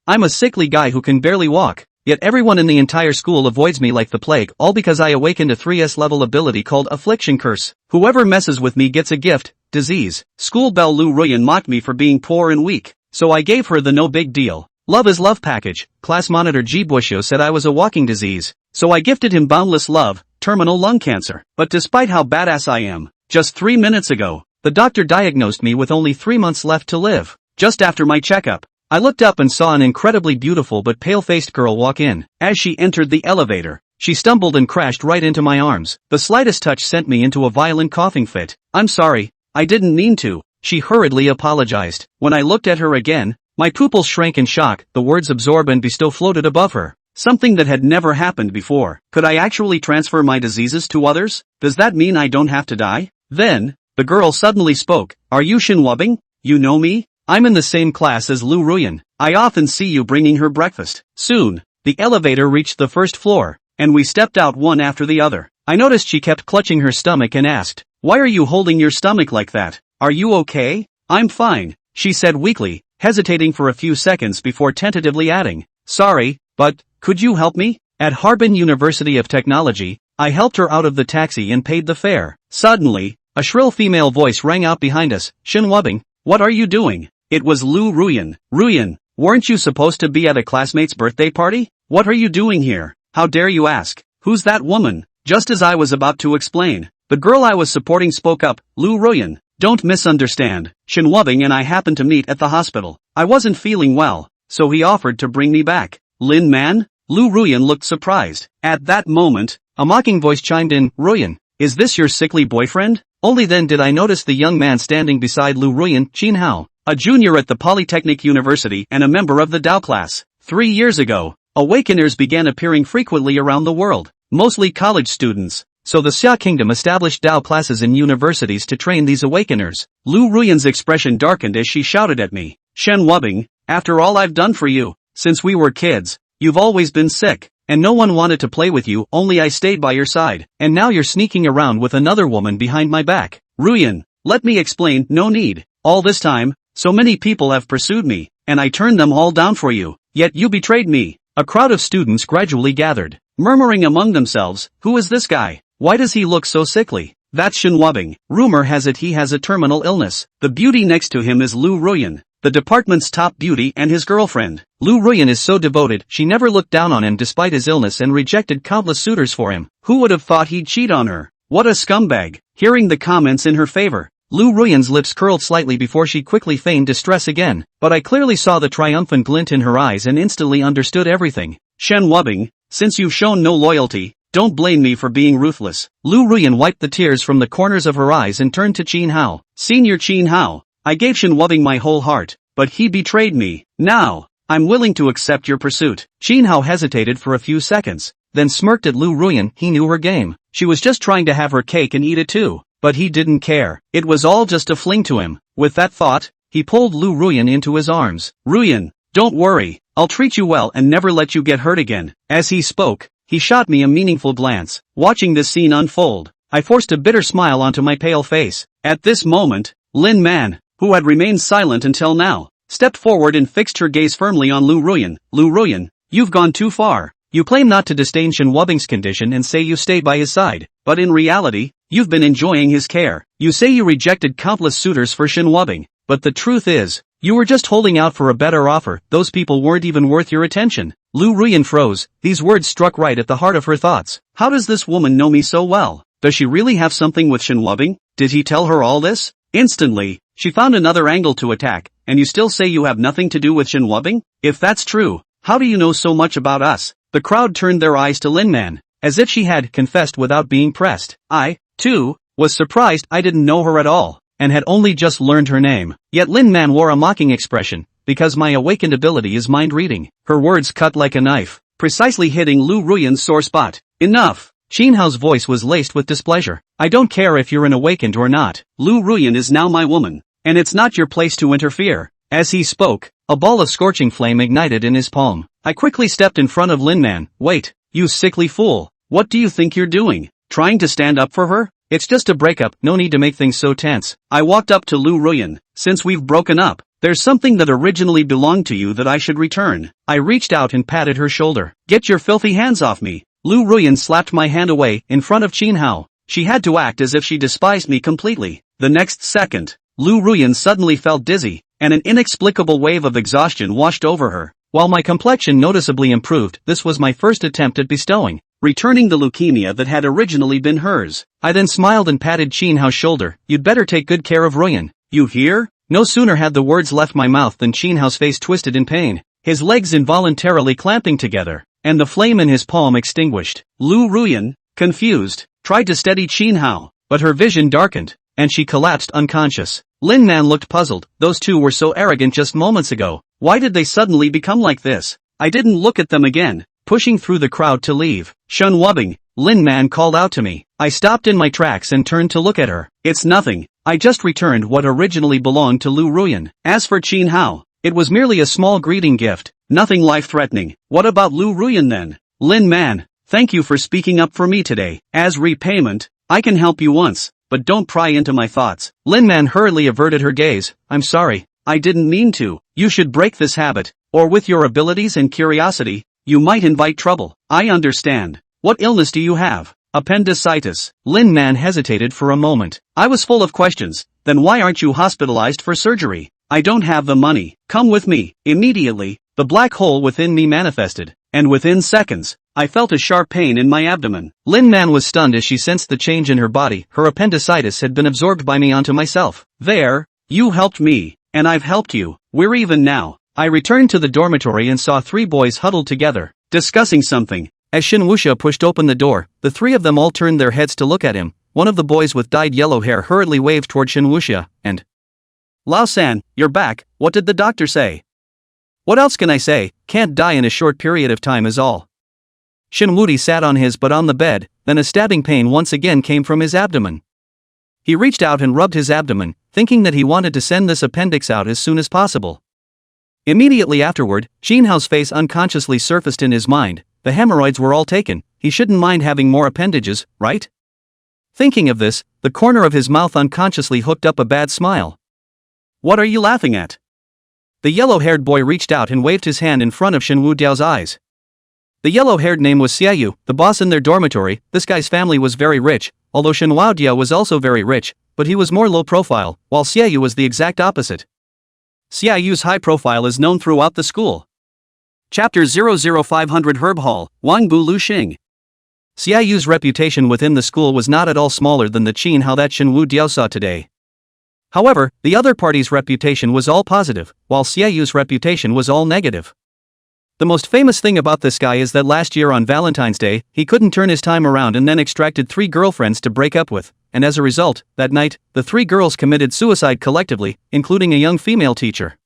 I'm a sickly guy who can barely walk. Yet everyone in the entire school avoids me like the plague, all because I awakened a 3S level ability called Affliction Curse. Whoever messes with me gets a gift, disease. School belle Lu Ruyan mocked me for being poor and weak, so I gave her the no big deal. Love is love package. Class monitor Ji Bushio said I was a walking disease, so I gifted him boundless love, terminal lung cancer. But despite how badass I am, just 3 minutes ago, the doctor diagnosed me with only 3 months left to live. Just after my checkup, I looked up and saw an incredibly beautiful but pale-faced girl walk in. As she entered the elevator, she stumbled and crashed right into my arms. The slightest touch sent me into a violent coughing fit. I'm sorry, I didn't mean to, she hurriedly apologized. When I looked at her again, my pupils shrank in shock, the words absorb and bestow floated above her. Something that had never happened before. Could I actually transfer my diseases to others? Does that mean I don't have to die? Then, the girl suddenly spoke. Are you Shinwabing? You know me? I'm in the same class as Lu Ruyan. I often see you bringing her breakfast. Soon, the elevator reached the first floor, and we stepped out one after the other. I noticed she kept clutching her stomach and asked, why are you holding your stomach like that? Are you okay? I'm fine, she said weakly, hesitating for a few seconds before tentatively adding, sorry, but, could you help me? At Harbin University of Technology, I helped her out of the taxi and paid the fare. Suddenly, a shrill female voice rang out behind us, Shinwabing, what are you doing? It was Lu Ruyan. Ruyan, weren't you supposed to be at a classmate's birthday party? What are you doing here? How dare you ask? Who's that woman? Just as I was about to explain, the girl I was supporting spoke up, Lu Ruyan, don't misunderstand. Shinwabing and I happened to meet at the hospital. I wasn't feeling well, so he offered to bring me back. Lin Man? Lu Ruyan looked surprised. At that moment, a mocking voice chimed in, Ruyan, is this your sickly boyfriend? Only then did I notice the young man standing beside Lu Ruyan, Chin Hao, a junior at the Polytechnic University and a member of the Dao class. 3 years ago, awakeners began appearing frequently around the world, mostly college students, so the Xia Kingdom established Dao classes in universities to train these awakeners. Lu Ruyan's expression darkened as she shouted at me, Shen Wubing, after all I've done for you, since we were kids, you've always been sick, and no one wanted to play with you, only I stayed by your side, and now you're sneaking around with another woman behind my back. Ruyan, let me explain, no need. All this time, so many people have pursued me, and I turned them all down for you, yet you betrayed me. A crowd of students gradually gathered, murmuring among themselves, who is this guy? Why does he look so sickly? That's Shen Wubing. Rumor has it he has a terminal illness. The beauty next to him is Lu Ruyan, the department's top beauty and his girlfriend. Lu Ruyan is so devoted, she never looked down on him despite his illness and rejected countless suitors for him. Who would have thought he'd cheat on her? What a scumbag. Hearing the comments in her favor, Lu Ruyan's lips curled slightly before she quickly feigned distress again, but I clearly saw the triumphant glint in her eyes and instantly understood everything. Shen Wubing, since you've shown no loyalty, don't blame me for being ruthless. Lu Ruyan wiped the tears from the corners of her eyes and turned to Chin Hao. Senior Chin Hao, I gave Shen Wubing my whole heart, but he betrayed me. Now, I'm willing to accept your pursuit. Chin Hao hesitated for a few seconds, then smirked at Lu Ruyan. He knew her game. She was just trying to have her cake and eat it too. But he didn't care. It was all just a fling to him. With that thought, he pulled Lu Ruyan into his arms. Ruyan, don't worry, I'll treat you well and never let you get hurt again. As he spoke, he shot me a meaningful glance. Watching this scene unfold, I forced a bitter smile onto my pale face. At this moment, Lin Man, who had remained silent until now, stepped forward and fixed her gaze firmly on Lu Ruyan. Lu Ruyan, you've gone too far. You claim not to disdain Shen Wubing's condition and say you stay by his side, but in reality, you've been enjoying his care. You say you rejected countless suitors for Shen Wubing, but the truth is, you were just holding out for a better offer. Those people weren't even worth your attention. Lu Ruyan froze. These words struck right at the heart of her thoughts. How does this woman know me so well? Does she really have something with Shen Wubing? Did he tell her all this? Instantly, she found another angle to attack. And you still say you have nothing to do with Shen Wubing? If that's true, how do you know so much about us? The crowd turned their eyes to Lin Man, as if she had confessed without being pressed. I, too, was surprised. I didn't know her at all, and had only just learned her name. Yet Lin Man wore a mocking expression, because my awakened ability is mind reading. Her words cut like a knife, precisely hitting Lu Ruyan's sore spot. Enough! Chin Hao's voice was laced with displeasure. I don't care if you're an awakened or not. Lu Ruyan is now my woman, and it's not your place to interfere. As he spoke, a ball of scorching flame ignited in his palm. I quickly stepped in front of Lin Man. Wait, you sickly fool. What do you think you're doing? Trying to stand up for her? It's just a breakup, no need to make things so tense. I walked up to Lu Ruyan. Since we've broken up, There's something that originally belonged to you that I should return. I reached out and patted her shoulder. Get your filthy hands off me. Lu Ruyan slapped my hand away in front of Qin Hao. She had to act as if she despised me completely. The next second, Lu Ruyan suddenly felt dizzy, and an inexplicable wave of exhaustion washed over her. While my complexion noticeably improved, this was my first attempt at returning the leukemia that had originally been hers. I then smiled and patted Qin Hao's shoulder. You'd better take good care of Ruyan. You hear? No sooner had the words left my mouth than Qin Hao's face twisted in pain, his legs involuntarily clamping together, and the flame in his palm extinguished. Lu Ruyan, confused, tried to steady Qin Hao, but her vision darkened, and she collapsed unconscious. Lin Man looked puzzled. Those two were so arrogant just moments ago. Why did they suddenly become like this? I didn't look at them again, pushing through the crowd to leave. Shun Wubbing, Lin Man called out to me. I stopped in my tracks and turned to look at her. It's nothing. I just returned what originally belonged to Lu Ruyan. As for Qin Hao, it was merely a small greeting gift, nothing life-threatening. What about Lu Ruyan then? Lin Man, thank you for speaking up for me today. As repayment, I can help you once, but don't pry into my thoughts. Lin Man hurriedly averted her gaze. I'm sorry, I didn't mean to. You should break this habit, or with your abilities and curiosity, you might invite trouble. I understand. What illness do you have? Appendicitis. Lin Man hesitated for a moment. I was full of questions. Then why aren't you hospitalized for surgery? I don't have the money. Come with me. Immediately, the black hole within me manifested, and within seconds, I felt a sharp pain in my abdomen. Lin Man was stunned as she sensed the change in her body. Her appendicitis had been absorbed by me onto myself. There, you helped me, and I've helped you. We're even now. I returned to the dormitory and saw three boys huddled together, discussing something. As Shin Wuxia pushed open the door, the three of them all turned their heads to look at him. One of the boys with dyed yellow hair hurriedly waved toward Shin Wuxia, and Lao-san, you're back. What did the doctor say? What else can I say? Can't die in a short period of time is all. Shin Wuti sat on his butt on the bed, then a stabbing pain once again came from his abdomen. He reached out and rubbed his abdomen, thinking that he wanted to send this appendix out as soon as possible. Immediately afterward, Qin Hao's face unconsciously surfaced in his mind. The hemorrhoids were all taken. He shouldn't mind having more appendages, right? Thinking of this, the corner of his mouth unconsciously hooked up a bad smile. What are you laughing at? The yellow-haired boy reached out and waved his hand in front of Shin Wu Diao's eyes. The yellow-haired name was Xiaoyu, the boss in their dormitory. This guy's family was very rich, although Shin Wu Diao was also very rich, but he was more low-profile, while Xiaoyu was the exact opposite. Xiaoyu's high profile is known throughout the school. Chapter 00500 Herb Hall, Wangbu Lu Xing. Xiaoyu's reputation within the school was not at all smaller than the Qin Hao that Shin Wu Diao saw today. However, the other party's reputation was all positive, while Xiaoyu's reputation was all negative. The most famous thing about this guy is that last year on Valentine's Day, he couldn't turn his time around and then extracted 3 girlfriends to break up with, and as a result, that night, the 3 girls committed suicide collectively, including a young female teacher.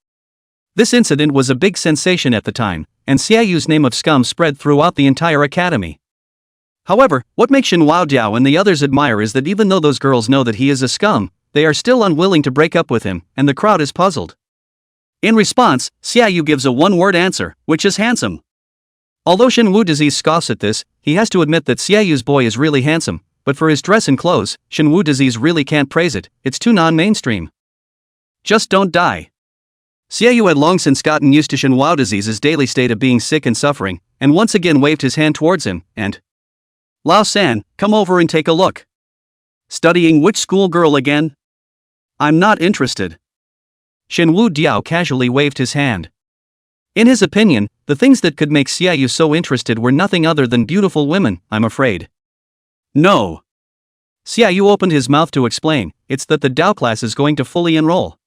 This incident was a big sensation at the time, and Xiaoyu's name of scum spread throughout the entire academy. However, what makes Shin Wao Diao and the others admire is that even though those girls know that he is a scum, they are still unwilling to break up with him, and the crowd is puzzled. In response, Xiaoyu gives a one-word answer, which is handsome. Although Shin Wu Disease scoffs at this, he has to admit that Xiaoyu's boy is really handsome, but for his dress and clothes, Shin Wu Disease really can't praise it. It's too non-mainstream. Just don't die. Xiaoyu had long since gotten used to Shin Wu Disease's daily state of being sick and suffering, and once again waved his hand towards him, and Lao-san, come over and take a look. Studying which schoolgirl again? I'm not interested. Shin Wu Diao casually waved his hand. In his opinion, the things that could make Xiaoyu so interested were nothing other than beautiful women, I'm afraid. No. Xiaoyu opened his mouth to explain, it's that the Dao class is going to fully enroll.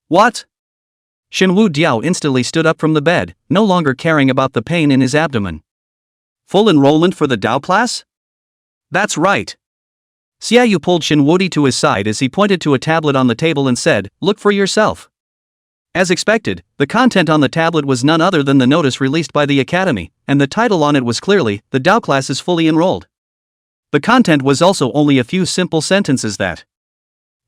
What? Shin Wu Diao instantly stood up from the bed, no longer caring about the pain in his abdomen. Full enrollment for the Dao class? That's right. Xiaoyu pulled Shin Wuti to his side as he pointed to a tablet on the table and said, look for yourself. As expected, the content on the tablet was none other than the notice released by the academy, and the title on it was clearly, the Dao class is fully enrolled. The content was also only a few simple sentences that,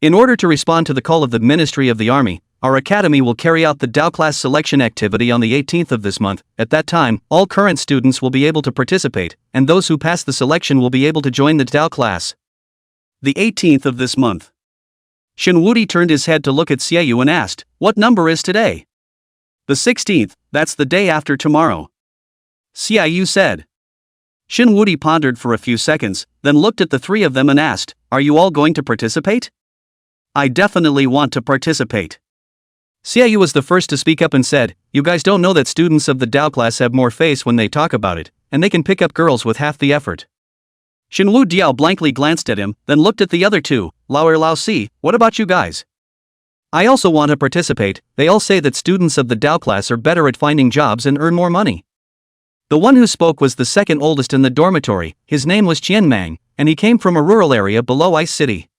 in order to respond to the call of the Ministry of the Army, our academy will carry out the Dao class selection activity on the 18th of this month. At that time, all current students will be able to participate, and those who pass the selection will be able to join the Dao class. The 18th of this month. Shin Wudi turned his head to look at Xiaoyu and asked, "What number is today?" "The 16th, that's the day after tomorrow," Xiaoyu said. Shin Wudi pondered for a few seconds, then looked at the three of them and asked, "Are you all going to participate?" "I definitely want to participate." Xiaoyu was the first to speak up and said, "You guys don't know that students of the Dao class have more face when they talk about it, and they can pick up girls with half the effort." Shinwu Diao blankly glanced at him, then looked at the other two. Lao Si, what about you guys?" "I also want to participate. They all say that students of the Dao class are better at finding jobs and earn more money." The one who spoke was the second oldest in the dormitory. His name was Qian Mang, and he came from a rural area below Ice City.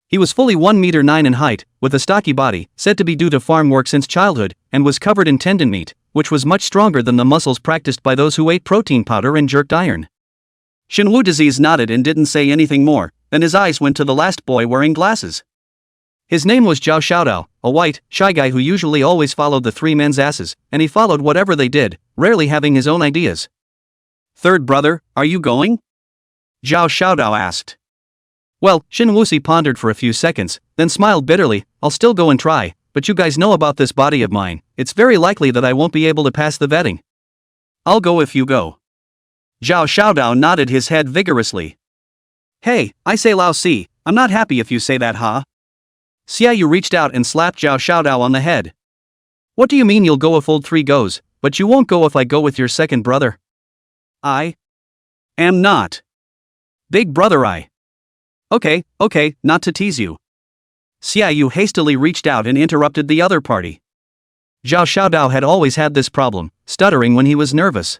He was fully 1 meter 9 in height, with a stocky body, said to be due to farm work since childhood, and was covered in tendon meat, which was much stronger than the muscles practiced by those who ate protein powder and jerked iron. Shinwu Disease nodded and didn't say anything more, then his eyes went to the last boy wearing glasses. His name was Zhao Xiaodao, a white, shy guy who usually always followed the three men's asses, and he followed whatever they did, rarely having his own ideas. "Third brother, are you going?" Zhao Xiaodao asked. Well, Shin Wuxi pondered for a few seconds, then smiled bitterly. "I'll still go and try, but you guys know about this body of mine, it's very likely that I won't be able to pass the vetting." "I'll go if you go." Zhao Xiaodao nodded his head vigorously. "Hey, I say Lao Si, I'm not happy if you say that, huh?" Xiaoyu reached out and slapped Zhao Xiaodao on the head. "What do you mean you'll go if old 3 goes, but you won't go if I go with your second brother?" "I am not big brother I." Okay, not to tease you." Xiaoyu hastily reached out and interrupted the other party. Zhao Xiaodao had always had this problem, stuttering when he was nervous.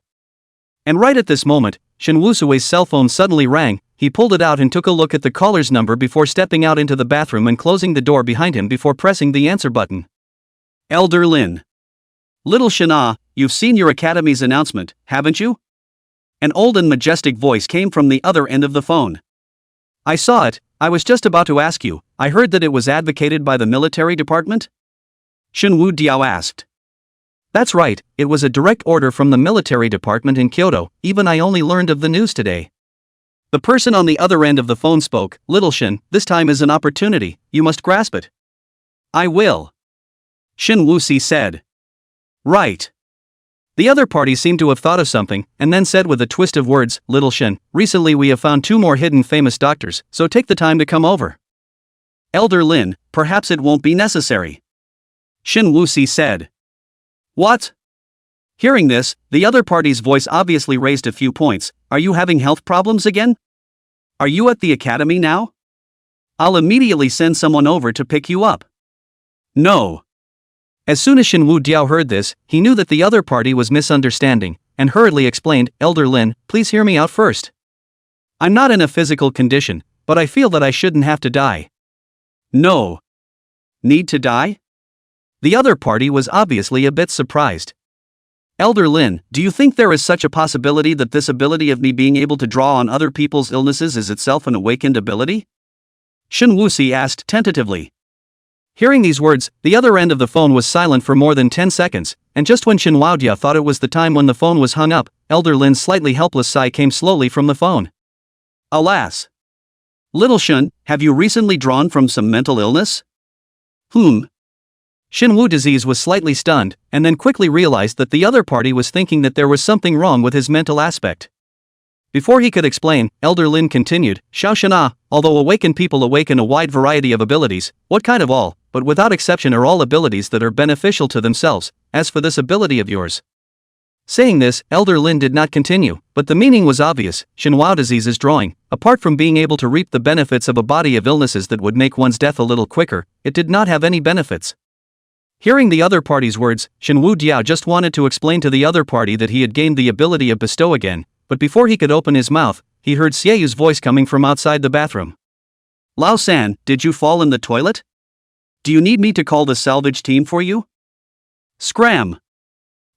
And right at this moment, Shin Wusui's cell phone suddenly rang. He pulled it out and took a look at the caller's number before stepping out into the bathroom and closing the door behind him before pressing the answer button. "Elder Lin. Little Shana, you've seen your academy's announcement, haven't you?" An old and majestic voice came from the other end of the phone. "I saw it. I was just about to ask you, I heard that it was advocated by the military department?" Shin Wu Diao asked. "That's right, it was a direct order from the military department in Kyoto, even I only learned of the news today." The person on the other end of the phone spoke. "Little Shin, this time is an opportunity, you must grasp it." "I will," Shin Wuxi said. "Right." The other party seemed to have thought of something, and then said with a twist of words, "Little Shin, recently we have found 2 more hidden famous doctors, so take the time to come over." "Elder Lin, perhaps it won't be necessary," Shin Wuxi said. "What?" Hearing this, the other party's voice obviously raised a few points. "Are you having health problems again? Are you at the academy now? I'll immediately send someone over to pick you up." "No." As soon as Shin Wu Diao heard this, he knew that the other party was misunderstanding, and hurriedly explained, "Elder Lin, please hear me out first. I'm not in a physical condition, but I feel that I shouldn't have to die." "No. Need to die?" The other party was obviously a bit surprised. "Elder Lin, do you think there is such a possibility that this ability of me being able to draw on other people's illnesses is itself an awakened ability?" Shin Wuxi asked tentatively. Hearing these words, the other end of the phone was silent for more than 10 seconds, and just when Shin Waodia thought it was the time when the phone was hung up, Elder Lin's slightly helpless sigh came slowly from the phone. "Alas. Little Shin, have you recently drawn from some mental illness?" Shin Wu Disease was slightly stunned, and then quickly realized that the other party was thinking that there was something wrong with his mental aspect. Before he could explain, Elder Lin continued, "Xiao Shana, although awakened people awaken a wide variety of abilities, what kind of all, but without exception are all abilities that are beneficial to themselves, as for this ability of yours." Saying this, Elder Lin did not continue, but the meaning was obvious. Shinhua Disease's drawing, apart from being able to reap the benefits of a body of illnesses that would make one's death a little quicker, it did not have any benefits. Hearing the other party's words, Shin Wu Diao just wanted to explain to the other party that he had gained the ability of bestow again, but before he could open his mouth, he heard Xieyu's voice coming from outside the bathroom. "Lao San, did you fall in the toilet? Do you need me to call the salvage team for you?" "Scram!"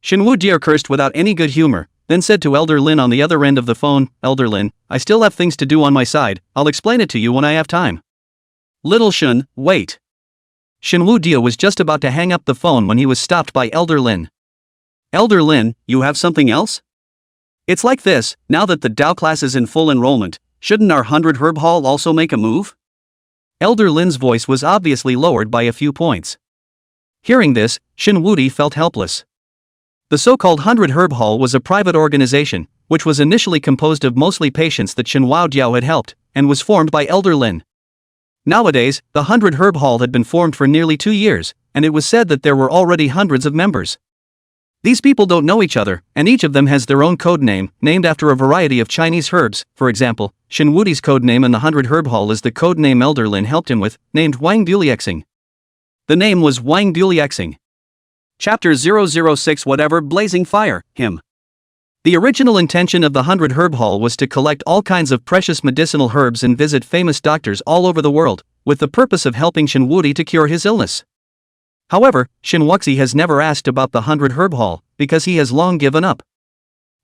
Shin Wu Diao cursed without any good humor, then said to Elder Lin on the other end of the phone, "Elder Lin, I still have things to do on my side, I'll explain it to you when I have time." "Little Shin, wait." Shin Wu Diao was just about to hang up the phone when he was stopped by Elder Lin. "Elder Lin, you have something else? It's like this, now that the Dao class is in full enrollment, shouldn't our 100 Herb Hall also make a move?" Elder Lin's voice was obviously lowered by a few points. Hearing this, Shin Wudi felt helpless. The so-called 100 Herb Hall was a private organization, which was initially composed of mostly patients that Shin Diao had helped, and was formed by Elder Lin. Nowadays, the 100 Herb Hall had been formed for nearly 2 years, and it was said that there were already hundreds of members. These people don't know each other, and each of them has their own code name, named after a variety of Chinese herbs. For example, Shin Wudi's code name in the 100 Herb Hall is the code name Elder Lin helped him with, named Wang Buliexing. The name was Wang Buliexing. Chapter 006 Whatever Blazing Fire, Him. The original intention of the 100 Herb Hall was to collect all kinds of precious medicinal herbs and visit famous doctors all over the world, with the purpose of helping Shin Wudi to cure his illness. However, Shin Wuxi has never asked about the 100 Herb Hall, because he has long given up.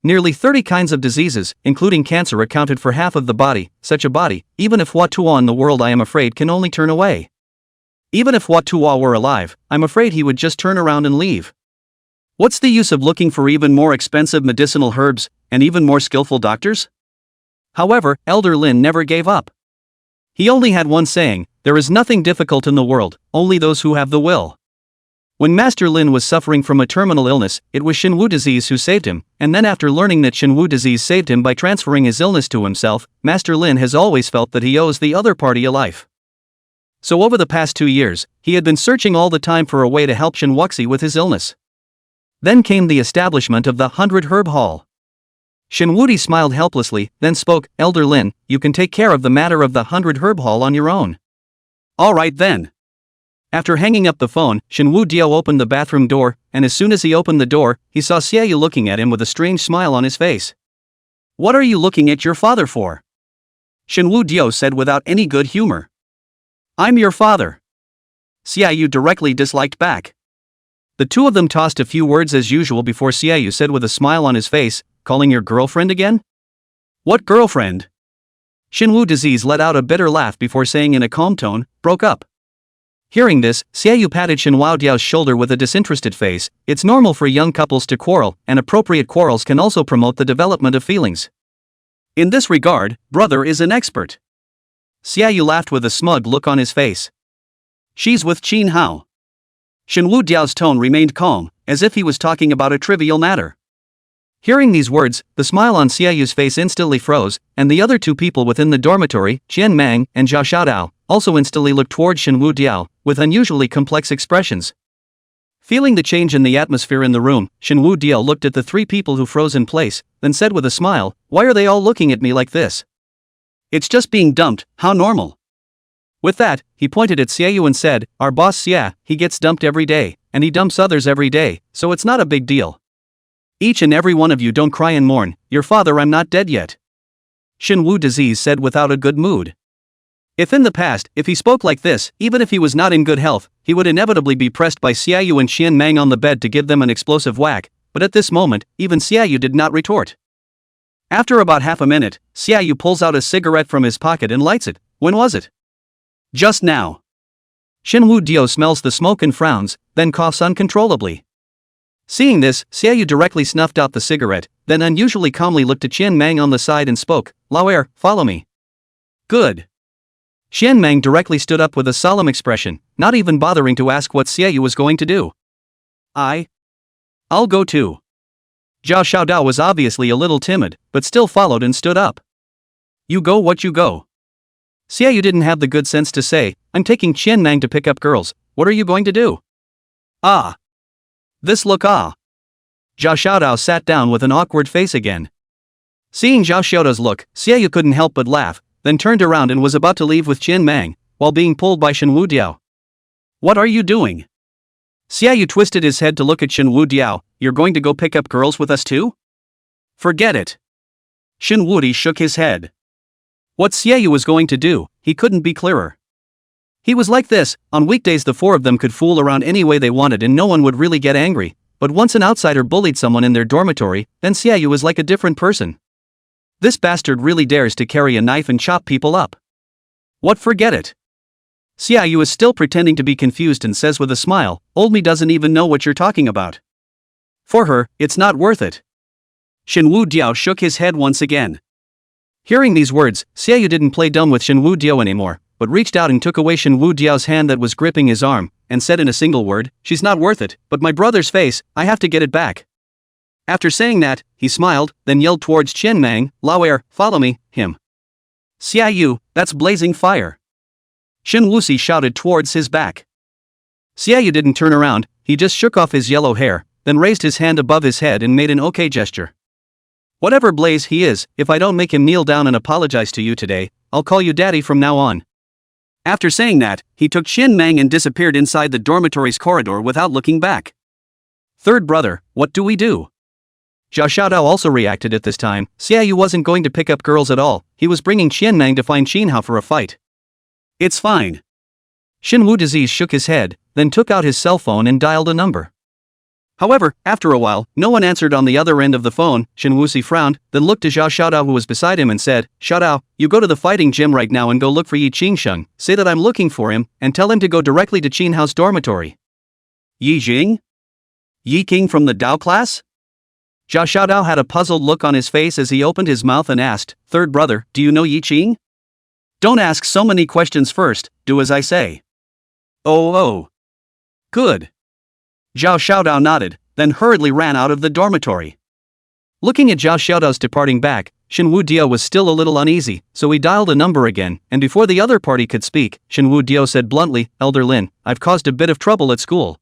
Nearly 30 kinds of diseases, including cancer, accounted for half of the body. Such a body, even if Hua Tuo in the world, I am afraid, can only turn away. Even if Hua Tuo were alive, I'm afraid he would just turn around and leave. What's the use of looking for even more expensive medicinal herbs, and even more skillful doctors? However, Elder Lin never gave up. He only had one saying: there is nothing difficult in the world, only those who have the will. When Master Lin was suffering from a terminal illness, it was Shinwu disease who saved him, and then after learning that Shinwu disease saved him by transferring his illness to himself, Master Lin has always felt that he owes the other party a life. So over the past 2 years, he had been searching all the time for a way to help Shin Wuxi with his illness. Then came the establishment of the 100 Herb Hall. Shin Wudi smiled helplessly, then spoke: Elder Lin, you can take care of the matter of the 100 Herb Hall on your own. All right then. After hanging up the phone, Shin Diao opened the bathroom door, and as soon as he opened the door, he saw Xiaoyu looking at him with a strange smile on his face. What are you looking at your father for? Shin Diao said without any good humor. I'm your father. Xiaoyu directly disliked back. The two of them tossed a few words as usual before Xiaoyu said with a smile on his face, calling your girlfriend again? What girlfriend? Shinwu disease let out a bitter laugh before saying in a calm tone, broke up. Hearing this, Xiaoyu patted Shin Diao's shoulder with a disinterested face. It's normal for young couples to quarrel, and appropriate quarrels can also promote the development of feelings. In this regard, brother is an expert. Xiaoyu laughed with a smug look on his face. She's with Qin Hao. Shin Diao's tone remained calm, as if he was talking about a trivial matter. Hearing these words, the smile on Xiaoyu's face instantly froze, and the other two people within the dormitory, Qian Mang and Zhao Xiaodao, also instantly looked toward Shin Diao, with unusually complex expressions. Feeling the change in the atmosphere in the room, Shin Diao looked at the three people who froze in place, then said with a smile, why are they all looking at me like this? It's just being dumped, how normal. With that, he pointed at Xiaoyu and said, our boss Xia, he gets dumped every day, and he dumps others every day, so it's not a big deal. Each and every one of you don't cry and mourn, your father, I'm not dead yet. Shin Wu disease said without a good mood. If in the past, if he spoke like this, even if he was not in good health, he would inevitably be pressed by Xiaoyu and Qian Mang on the bed to give them an explosive whack, but at this moment, even Xiaoyu did not retort. After about half a minute, Xiaoyu pulls out a cigarette from his pocket and lights it. When was it? Just now. Shin Diao smells the smoke and frowns, then coughs uncontrollably. Seeing this, Xiaoyu directly snuffed out the cigarette, then unusually calmly looked at Qian Mang on the side and spoke, Lao, follow me. Good. Qian Mang directly stood up with a solemn expression, not even bothering to ask what Xiaoyu was going to do. I'll go too. Zhao Xiaodao was obviously a little timid, but still followed and stood up. You go what you go. Xiaoyu didn't have the good sense to say, I'm taking Qian Mang to pick up girls, what are you going to do? This look Zhao Xiaodao sat down with an awkward face again. Seeing Zhao Xiaodao's look, Xiaoyu couldn't help but laugh, then turned around and was about to leave with Qian Mang, while being pulled by Shin Diao. What are you doing? Xiaoyu twisted his head to look at Shin Diao, you're going to go pick up girls with us too? Forget it. Shin Wudi shook his head. What Xiaoyu was going to do, he couldn't be clearer. He was like this, on weekdays the four of them could fool around any way they wanted and no one would really get angry, but once an outsider bullied someone in their dormitory, then Xiaoyu was like a different person. This bastard really dares to carry a knife and chop people up. What, forget it? Xiaoyu is still pretending to be confused and says with a smile, old me doesn't even know what you're talking about. For her, it's not worth it. Shin Diao shook his head once again. Hearing these words, Xiaoyu didn't play dumb with Shin Diao anymore, but reached out and took away Shin Woo Diao's hand that was gripping his arm, and said in a single word, "She's not worth it, but my brother's face, I have to get it back." After saying that, he smiled, then yelled towards Chen Mang, "Lauer, follow me, him." "Xia Yu, that's blazing fire." Shin Wuxi shouted towards his back. Xia Yu didn't turn around, he just shook off his yellow hair, then raised his hand above his head and made an okay gesture. "Whatever blaze he is, if I don't make him kneel down and apologize to you today, I'll call you daddy from now on." After saying that, he took Chen Mang and disappeared inside the dormitory's corridor without looking back. "Third brother, what do we do?" Zhao Xiaodao also reacted at this time. Xia Yu wasn't going to pick up girls at all, he was bringing Qian Mang to find Qin Hao for a fight. "It's fine." Shin Wu Disease shook his head, then took out his cell phone and dialed a number. However, after a while, no one answered on the other end of the phone. Shin Wuxi frowned, then looked to Zhao Xiaodao who was beside him and said, "Xiaodao, you go to the fighting gym right now and go look for Yi Qingsheng, say that I'm looking for him, and tell him to go directly to Qin Hao's dormitory." "Yi Jing? Yi King from the Dao class?" Zhao Xiaodao had a puzzled look on his face as he opened his mouth and asked, "Third brother, do you know Yi Qing?" "Don't ask so many questions first, do as I say." Oh. Good." Zhao Xiaodao nodded, then hurriedly ran out of the dormitory. Looking at Zhao Xiaodao's departing back, Shin Wu Dio was still a little uneasy, so he dialed a number again, and before the other party could speak, Shin Wu Dio said bluntly, "Elder Lin, I've caused a bit of trouble at school."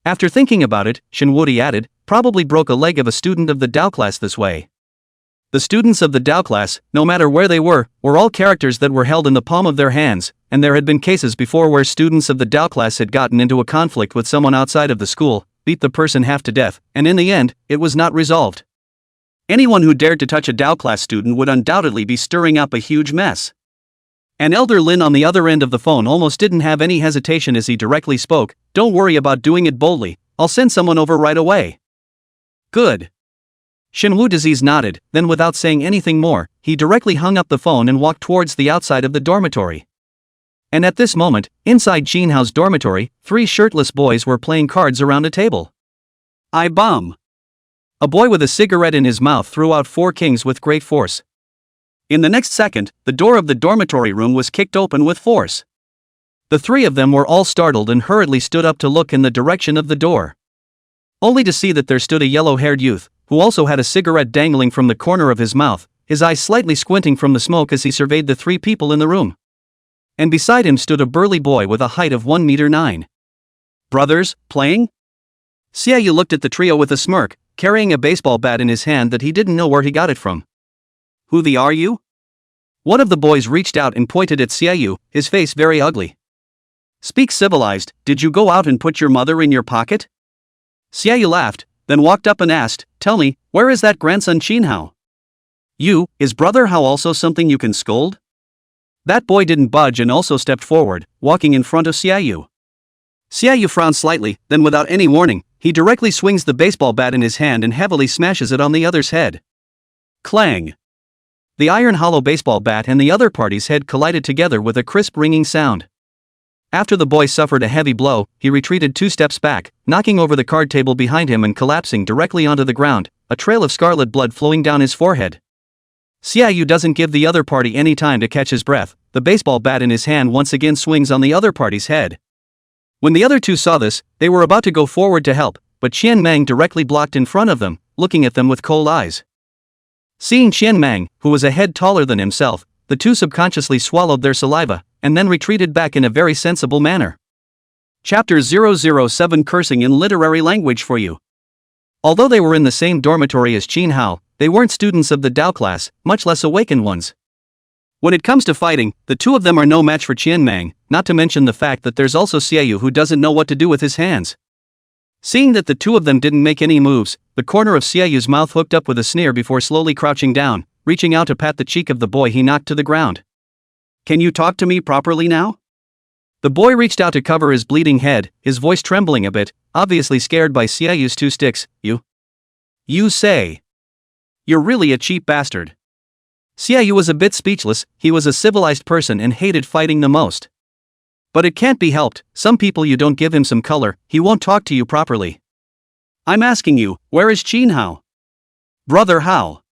After thinking about it, Shin Wudi added, "Probably broke a leg of a student of the Dao class this way." The students of the Dao class, no matter where they were all characters that were held in the palm of their hands, and there had been cases before where students of the Dao class had gotten into a conflict with someone outside of the school, beat the person half to death, and in the end, it was not resolved. Anyone who dared to touch a Dao class student would undoubtedly be stirring up a huge mess. And Elder Lin on the other end of the phone almost didn't have any hesitation as he directly spoke, "Don't worry about doing it boldly, I'll send someone over right away." "Good." Shin Wu Disease nodded, then without saying anything more, he directly hung up the phone and walked towards the outside of the dormitory. And at this moment, inside Qin Hao's dormitory, 3 shirtless boys were playing cards around a table. "I bomb." A boy with a cigarette in his mouth threw out 4 kings with great force. In the next second, the door of the dormitory room was kicked open with force. The 3 of them were all startled and hurriedly stood up to look in the direction of the door. Only to see that there stood a yellow-haired youth, who also had a cigarette dangling from the corner of his mouth, his eyes slightly squinting from the smoke as he surveyed the 3 people in the room. And beside him stood a burly boy with a height of 1.9 meters. "Brothers, playing?" Xia Yu looked at the trio with a smirk, carrying a baseball bat in his hand that he didn't know where he got it from. "Who the are you?" One of the boys reached out and pointed at Xia Yu, his face very ugly. "Speak civilized, did you go out and put your mother in your pocket?" Xia Yu laughed, then walked up and asked, "Tell me, where is that grandson Qin Hao?" "You, is brother Hao also something you can scold?" That boy didn't budge and also stepped forward, walking in front of Xia Yu. Xia Yu frowned slightly, then without any warning, he directly swings the baseball bat in his hand and heavily smashes it on the other's head. Clang! The iron hollow baseball bat and the other party's head collided together with a crisp ringing sound. After the boy suffered a heavy blow, he retreated 2 steps back, knocking over the card table behind him and collapsing directly onto the ground, a trail of scarlet blood flowing down his forehead. Xia Yu doesn't give the other party any time to catch his breath, the baseball bat in his hand once again swings on the other party's head. When the other 2 saw this, they were about to go forward to help, but Qian Mang directly blocked in front of them, looking at them with cold eyes. Seeing Qian Mang, who was a head taller than himself, the 2 subconsciously swallowed their saliva, and then retreated back in a very sensible manner. Chapter 007 Cursing in Literary Language for You. Although they were in the same dormitory as Qin Hao, they weren't students of the Dao class, much less awakened ones. When it comes to fighting, the 2 of them are no match for Qian Mang, not to mention the fact that there's also Xia Yu who doesn't know what to do with his hands. Seeing that the 2 of them didn't make any moves, the corner of Xia Yu's mouth hooked up with a sneer before slowly crouching down, reaching out to pat the cheek of the boy he knocked to the ground. "Can you talk to me properly now?" The boy reached out to cover his bleeding head, his voice trembling a bit, obviously scared by Xia Yu's 2 sticks. You say? You're really a cheap bastard." Xia Yu was a bit speechless, he was a civilized person and hated fighting the most. But it can't be helped, some people you don't give him some color, he won't talk to you properly. "I'm asking you, where is Qin Hao?" "Brother Hao.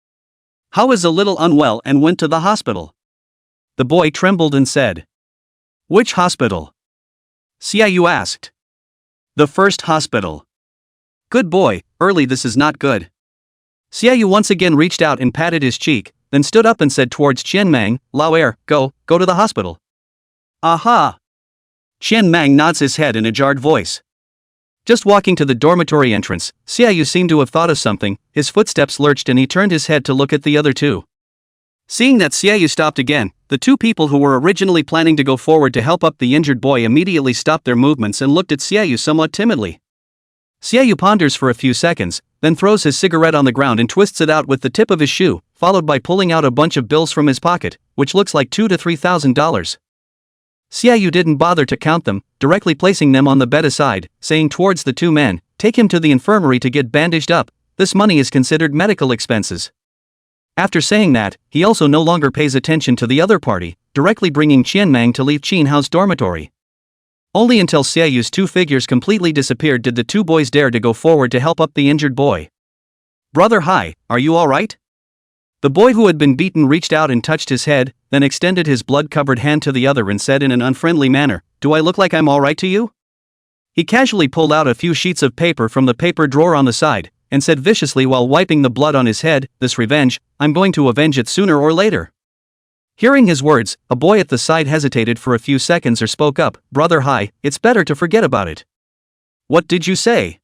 Hao is a little unwell and went to the hospital." The boy trembled and said. Which hospital? Xiaoyu asked. The first hospital. Good boy, early, this is not good. Xiaoyu once again reached out and patted his cheek, then stood up and said towards Qianmang, Lao Er, go to the hospital. Aha! Qianmang nods his head in a jarred voice. Just walking to the dormitory entrance, Xiaoyu seemed to have thought of something, his footsteps lurched and he turned his head to look at the other two. Seeing that Xiaoyu stopped again, the two people who were originally planning to go forward to help up the injured boy immediately stopped their movements and looked at Xiaoyu somewhat timidly. Xiaoyu ponders for a few seconds, then throws his cigarette on the ground and twists it out with the tip of his shoe, followed by pulling out a bunch of bills from his pocket, which looks like $2,000 to $3,000. Xiaoyu didn't bother to count them, directly placing them on the bed aside, saying towards the two men, take him to the infirmary to get bandaged up, this money is considered medical expenses. After saying that, he also no longer pays attention to the other party, directly bringing Qianmang to leave Qinhao's dormitory. Only until Xiaoyu's two figures completely disappeared did the two boys dare to go forward to help up the injured boy. Brother Hai, are you alright? The boy who had been beaten reached out and touched his head, then extended his blood-covered hand to the other and said in an unfriendly manner, do I look like I'm alright to you? He casually pulled out a few sheets of paper from the paper drawer on the side, and said viciously while wiping the blood on his head, this revenge, I'm going to avenge it sooner or later. Hearing his words, a boy at the side hesitated for a few seconds or spoke up, Brother Hai, it's better to forget about it. What did you say?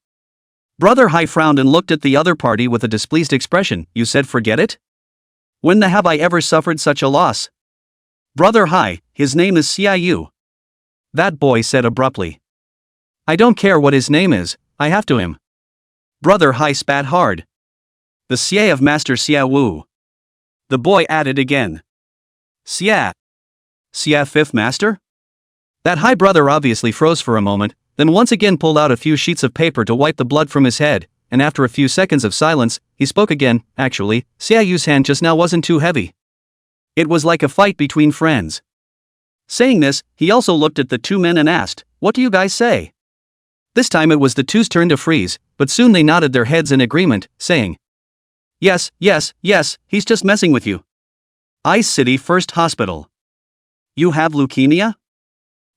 Brother Hai frowned and looked at the other party with a displeased expression, you said forget it? When have I ever suffered such a loss? Brother Hai, his name is Xiaoyu. That boy said abruptly. I don't care what his name is, I have to him. Brother Hai spat hard. The Xia of Master Xiaowu. The boy added again. Xia. Xia fifth master? That Hai brother obviously froze for a moment, then once again pulled out a few sheets of paper to wipe the blood from his head, and after a few seconds of silence, he spoke again, actually, Xiaoyu's hand just now wasn't too heavy. It was like a fight between friends. Saying this, he also looked at the two men and asked, what do you guys say? This time it was the two's turn to freeze, but soon they nodded their heads in agreement, saying, yes, he's just messing with you. Ice City First Hospital. You have leukemia?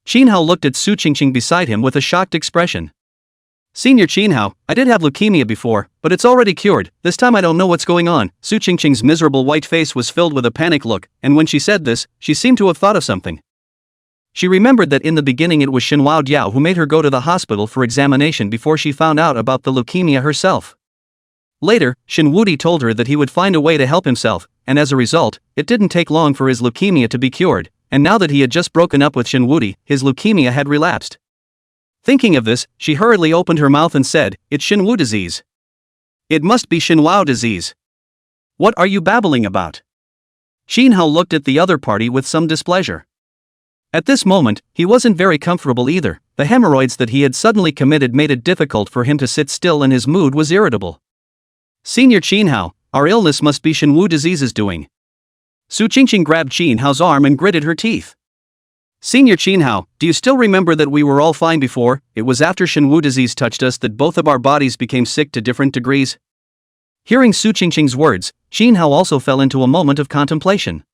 Qinhao looked at Su Qingqing beside him with a shocked expression. Senior Qinhao, I did have leukemia before, but it's already cured, this time I don't know what's going on. Su Qingqing's miserable white face was filled with a panic look, and when she said this, she seemed to have thought of something. She remembered that in the beginning it was Shenhua Diao who made her go to the hospital for examination before she found out about the leukemia herself. Later, Shen Wudi told her that he would find a way to help himself, and as a result, it didn't take long for his leukemia to be cured, and now that he had just broken up with Shen Wudi, his leukemia had relapsed. Thinking of this, she hurriedly opened her mouth and said, it's Shenwu disease. It must be Shenhua disease. What are you babbling about? Qinhao looked at the other party with some displeasure. At this moment, he wasn't very comfortable either, the hemorrhoids that he had suddenly committed made it difficult for him to sit still and his mood was irritable. Senior Qinhao, our illness must be Shenwu disease's doing. Su Qingqing grabbed Qinhao's arm and gritted her teeth. Senior Qinhao, do you still remember that we were all fine before? It was after Shenwu disease touched us that both of our bodies became sick to different degrees. Hearing Su Qingqing's words, Qinhao also fell into a moment of contemplation.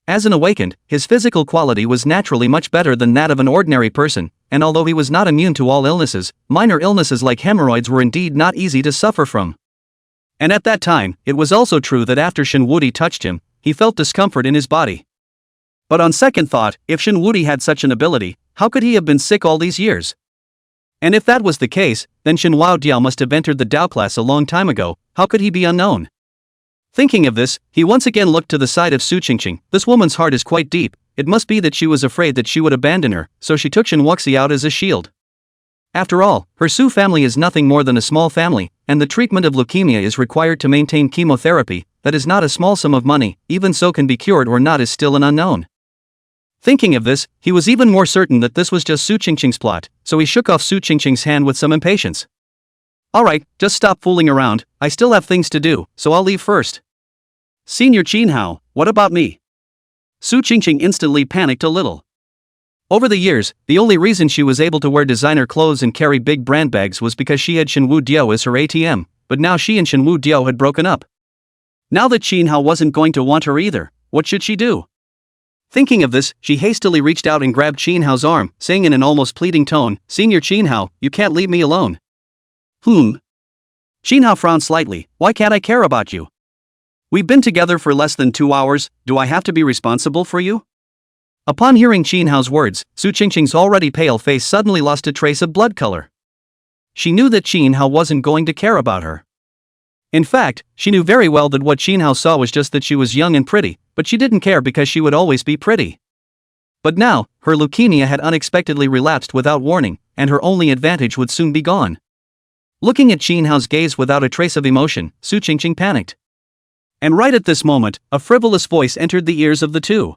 As an awakened, his physical quality was naturally much better than that of an ordinary person, and although he was not immune to all illnesses, minor illnesses like hemorrhoids were indeed not easy to suffer from. And at that time, it was also true that after Shen Wudi touched him, he felt discomfort in his body. But on second thought, if Shen Wudi had such an ability, how could he have been sick all these years? And if that was the case, then Shenhua Diao must have entered the Dao class a long time ago, how could he be unknown? Thinking of this, he once again looked to the side of Su Qingqing. This woman's heart is quite deep, it must be that she was afraid that she would abandon her, so she took Shen Wuxi out as a shield. After all, her Su family is nothing more than a small family, and the treatment of leukemia is required to maintain chemotherapy, that is not a small sum of money, even so can be cured or not is still an unknown. Thinking of this, he was even more certain that this was just Su Qingqing's plot, so he shook off Su Qingqing's hand with some impatience. Alright, just stop fooling around, I still have things to do, so I'll leave first. Senior Qinhao, what about me? Su Qingqing instantly panicked a little. Over the years, the only reason she was able to wear designer clothes and carry big brand bags was because she had Shenwu Diao as her ATM, but now she and Shenwu Diao had broken up. Now that Qinhao wasn't going to want her either, what should she do? Thinking of this, she hastily reached out and grabbed Chin Hao's arm, saying in an almost pleading tone, "Senior Chin Hao, you can't leave me alone." Chin Hao frowned slightly. "Why can't I care about you? We've been together for less than 2 hours, do I have to be responsible for you?" Upon hearing Chin Hao's words, Su Qingqing's already pale face suddenly lost a trace of blood color. She knew that Chin Hao wasn't going to care about her. In fact, she knew very well that what Chin Hao saw was just that she was young and pretty, but she didn't care because she would always be pretty. But now, her leukemia had unexpectedly relapsed without warning, and her only advantage would soon be gone. Looking at Chin Hao's gaze without a trace of emotion, Su Qingqing panicked. And right at this moment, a frivolous voice entered the ears of the two.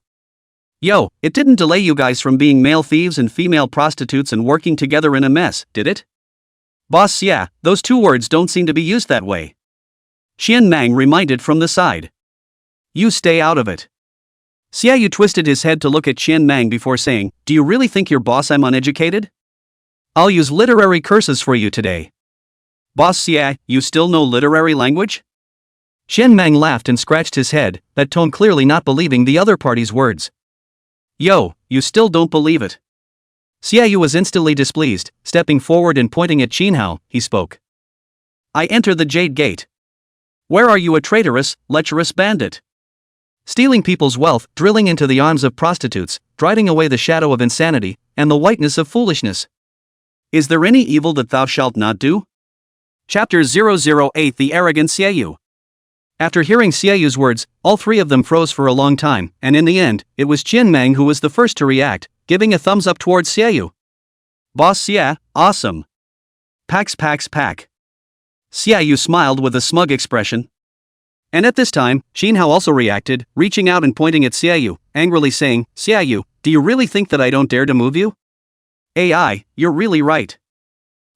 "Yo, it didn't delay you guys from being male thieves and female prostitutes and working together in a mess, did it?" "Boss, yeah, those 2 words don't seem to be used that way," Xian Mang reminded from the side. "You stay out of it." Xiaoyu twisted his head to look at Xian Mang before saying, "Do you really think you're boss I'm uneducated? I'll use literary curses for you today." "Boss Xia, you still know literary language?" Xian Mang laughed and scratched his head, that tone clearly not believing the other party's words. "Yo, you still don't believe it?" Xiaoyu was instantly displeased. Stepping forward and pointing at Chin Hao, he spoke. "I enter the Jade Gate. Where are you, a traitorous, lecherous bandit? Stealing people's wealth, drilling into the arms of prostitutes, driving away the shadow of insanity, and the whiteness of foolishness. Is there any evil that thou shalt not do?" Chapter 008 The Arrogant Xiaoyu. After hearing Xiaoyu's words, all 3 of them froze for a long time, and in the end, it was Qian Mang who was the first to react, giving a thumbs up towards Xiaoyu. "Boss Xia, awesome. Pax. Xiaoyu smiled with a smug expression. And at this time, Chin Hao also reacted, reaching out and pointing at Xiaoyu, angrily saying, "Xiaoyu, do you really think that I don't dare to move you? AI, you're really right."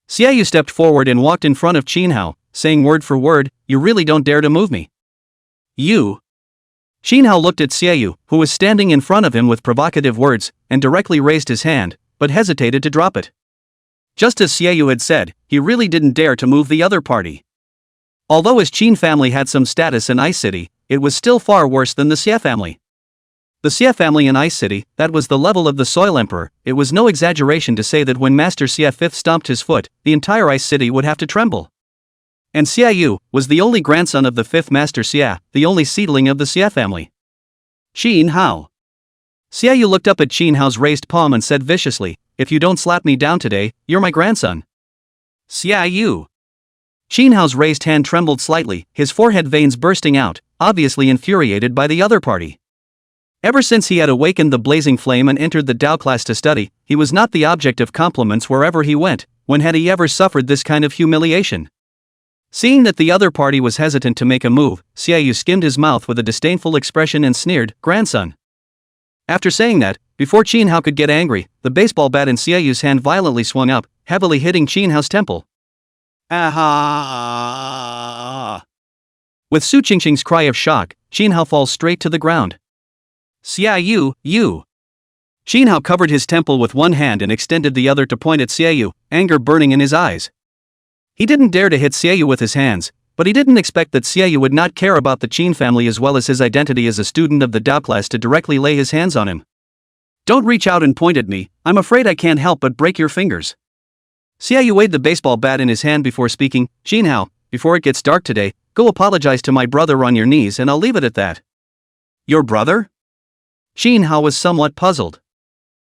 Xiaoyu stepped forward and walked in front of Chin Hao, saying word for word, "You really don't dare to move me. You." Chin Hao looked at Xiaoyu, who was standing in front of him with provocative words, and directly raised his hand, but hesitated to drop it. Just as Xiaoyu had said, he really didn't dare to move the other party. Although his Qin family had some status in Ice City, it was still far worse than the Xia family. The Xia family in Ice City, that was the level of the Soil Emperor. It was no exaggeration to say that when Master Xia V stomped his foot, the entire Ice City would have to tremble. And Xiaoyu was the only grandson of the 5th Master Xia, the only seedling of the Xia family. Chin Hao. Xiaoyu looked up at Chin Hao's raised palm and said viciously, "If you don't slap me down today, you're my grandson." Xiaoyu. Chin Hao's raised hand trembled slightly, his forehead veins bursting out, obviously infuriated by the other party. Ever since he had awakened the blazing flame and entered the Dao class to study, he was not the object of compliments wherever he went. When had he ever suffered this kind of humiliation? Seeing that the other party was hesitant to make a move, Xiaoyu skimmed his mouth with a disdainful expression and sneered, "Grandson." After saying that, before Chin Hao could get angry, the baseball bat in Xiaoyu's hand violently swung up, heavily hitting Chin Hao's temple. "Aha!" With Su Qingqing's cry of shock, Chin Hao falls straight to the ground. "Xiaoyu, you!" Chin Hao covered his temple with one hand and extended the other to point at Xiaoyu, anger burning in his eyes. He didn't dare to hit Xiaoyu with his hands, but he didn't expect that Xiaoyu would not care about the Qin family as well as his identity as a student of the Dao class to directly lay his hands on him. "Don't reach out and point at me, I'm afraid I can't help but break your fingers." Xiaoyu weighed the baseball bat in his hand before speaking, "Chin Hao, before it gets dark today, go apologize to my brother on your knees and I'll leave it at that." "Your brother?" Chin Hao was somewhat puzzled.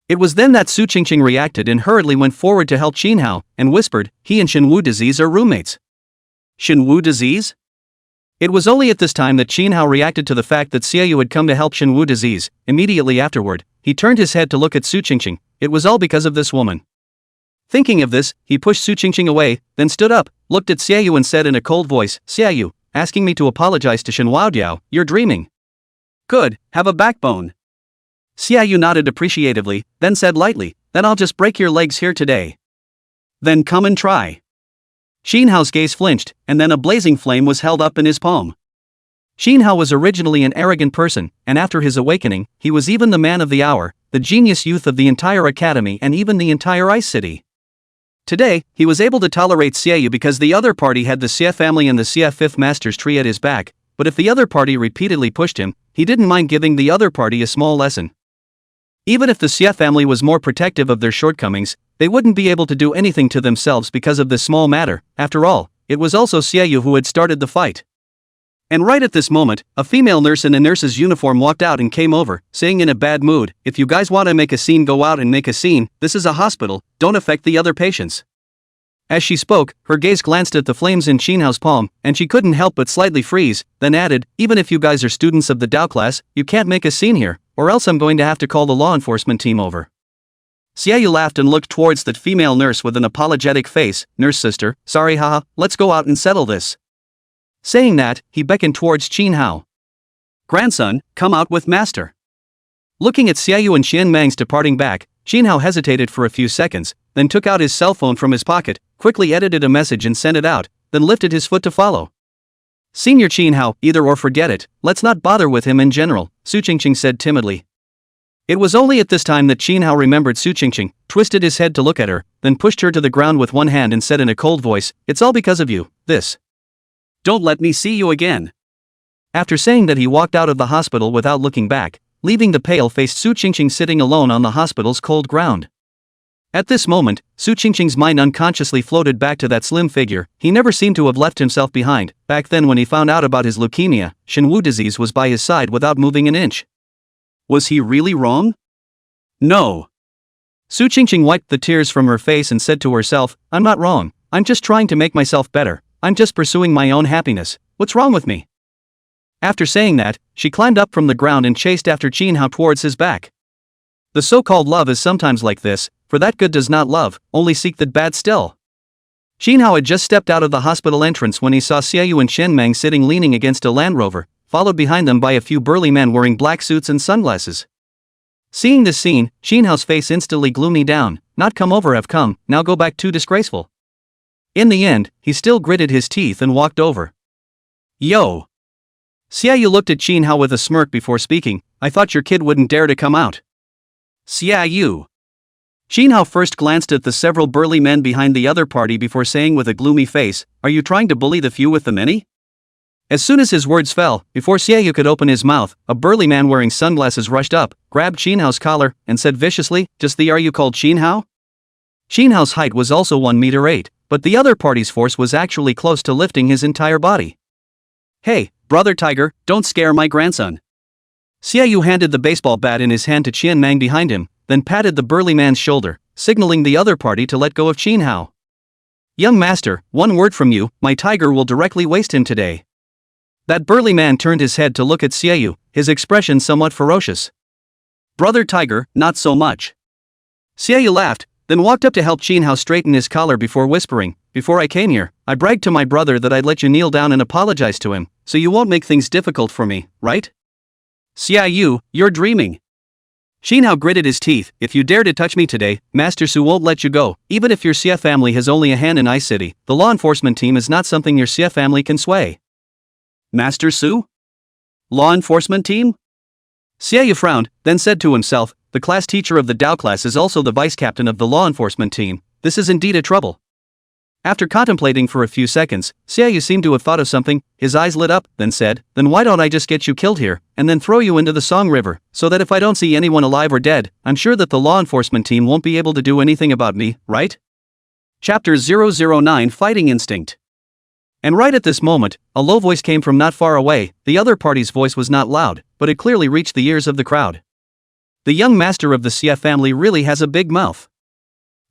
It was then that Su Qingqing reacted and hurriedly went forward to help Chin Hao, and whispered, "He and Shenwu disease are roommates." Shenwu disease? It was only at this time that Chin Hao reacted to the fact that Xiaoyu had come to help Shenwu disease. Immediately afterward, he turned his head to look at Su Qingqing. It was all because of this woman. Thinking of this, he pushed Su Qingqing away, then stood up, looked at Xiaoyu and said in a cold voice, "Xiaoyu, asking me to apologize to Shenwu Diao, you're dreaming. Good, have a backbone." Xiaoyu nodded appreciatively, then said lightly, "Then I'll just break your legs here today." "Then come and try." Chin Hao's gaze flinched, and then a blazing flame was held up in his palm. Chin Hao was originally an arrogant person, and after his awakening, he was even the man of the hour, the genius youth of the entire academy and even the entire Ice City. Today, he was able to tolerate Xiaoyu because the other party had the Xia family and the Xia 5th Master's tree at his back, but if the other party repeatedly pushed him, he didn't mind giving the other party a small lesson. Even if the Xie family was more protective of their shortcomings, they wouldn't be able to do anything to themselves because of this small matter. After all, it was also Xiaoyu who had started the fight. And right at this moment, a female nurse in a nurse's uniform walked out and came over, saying in a bad mood, "If you guys want to make a scene, go out and make a scene. This is a hospital, don't affect the other patients." As she spoke, her gaze glanced at the flames in Qinhao's palm, and she couldn't help but slightly freeze, then added, "Even if you guys are students of the Dao class, you can't make a scene here, or else I'm going to have to call the law enforcement team over." Xiaoyu laughed and looked towards that female nurse with an apologetic face. "Nurse sister, sorry haha, let's go out and settle this." Saying that, he beckoned towards Qinhao. "Grandson, come out with master." Looking at Xiaoyu and Xianmeng's departing back, Qinhao hesitated for a few seconds, then took out his cell phone from his pocket, quickly edited a message and sent it out, then lifted his foot to follow. "Senior Qinhao, either or forget it, let's not bother with him in general," Su Qingqing said timidly. It was only at this time that Qinhao remembered Su Qingqing, twisted his head to look at her, then pushed her to the ground with one hand and said in a cold voice, "It's all because of you, this. Don't let me see you again." After saying that, he walked out of the hospital without looking back, leaving the pale-faced Su Qingqing sitting alone on the hospital's cold ground. At this moment, Su Qingqing's mind unconsciously floated back to that slim figure. He never seemed to have left himself behind. Back then, when he found out about his leukemia, Shenwu disease was by his side without moving an inch. Was he really wrong? No. Su Qingqing wiped the tears from her face and said to herself, "I'm not wrong, I'm just trying to make myself better. I'm just pursuing my own happiness. What's wrong with me?" After saying that, she climbed up from the ground and chased after Qinhao towards his back. The so-called love is sometimes like this, for that good does not love, only seek that bad still. Qinhao had just stepped out of the hospital entrance when he saw Xiaoyu and Xianmeng sitting leaning against a Land Rover, followed behind them by a few burly men wearing black suits and sunglasses. Seeing this scene, Qinhao's face instantly gloomy down. Not come over, have come, now go back, too disgraceful. In the end, he still gritted his teeth and walked over. Yo! Xiaoyu looked at Qinhao with a smirk before speaking, "I thought your kid wouldn't dare to come out." Xiaoyu. Qinhao first glanced at the several burly men behind the other party before saying with a gloomy face, "Are you trying to bully the few with the many?" As soon as his words fell, before Xiaoyu could open his mouth, a burly man wearing sunglasses rushed up, grabbed Qinhao's collar, and said viciously, "Just the are you called Qinhao?" Qinhao's height was also 1 meter 8, but the other party's force was actually close to lifting his entire body. "Hey, brother Tiger, don't scare my grandson." Xiaoyu handed the baseball bat in his hand to Qianmeng behind him, then patted the burly man's shoulder, signaling the other party to let go of Qinhao. "Young master, one word from you, my tiger will directly waste him today." That burly man turned his head to look at Xiaoyu, his expression somewhat ferocious. "Brother Tiger, not so much." Xiaoyu laughed, then walked up to help Qinhao straighten his collar before whispering, "Before I came here, I bragged to my brother that I'd let you kneel down and apologize to him, so you won't make things difficult for me, right?" "Xiaoyu, you're dreaming." Qinhao gritted his teeth, "If you dare to touch me today, Master Su won't let you go. Even if your Xie family has only a hand in Ice City, the law enforcement team is not something your Xie family can sway." "Master Su? Law enforcement team?" Xiaoyu frowned, then said to himself, "The class teacher of the Dao class is also the vice captain of the law enforcement team. This is indeed a trouble." After contemplating for a few seconds, Xiaoyu seemed to have thought of something. His eyes lit up, then said, "Then why don't I just get you killed here, and then throw you into the Song River, so that if I don't see anyone alive or dead, I'm sure that the law enforcement team won't be able to do anything about me, right?" Chapter 009 Fighting Instinct. And right at this moment, a low voice came from not far away. The other party's voice was not loud, but it clearly reached the ears of the crowd. "The young master of the Xie family really has a big mouth."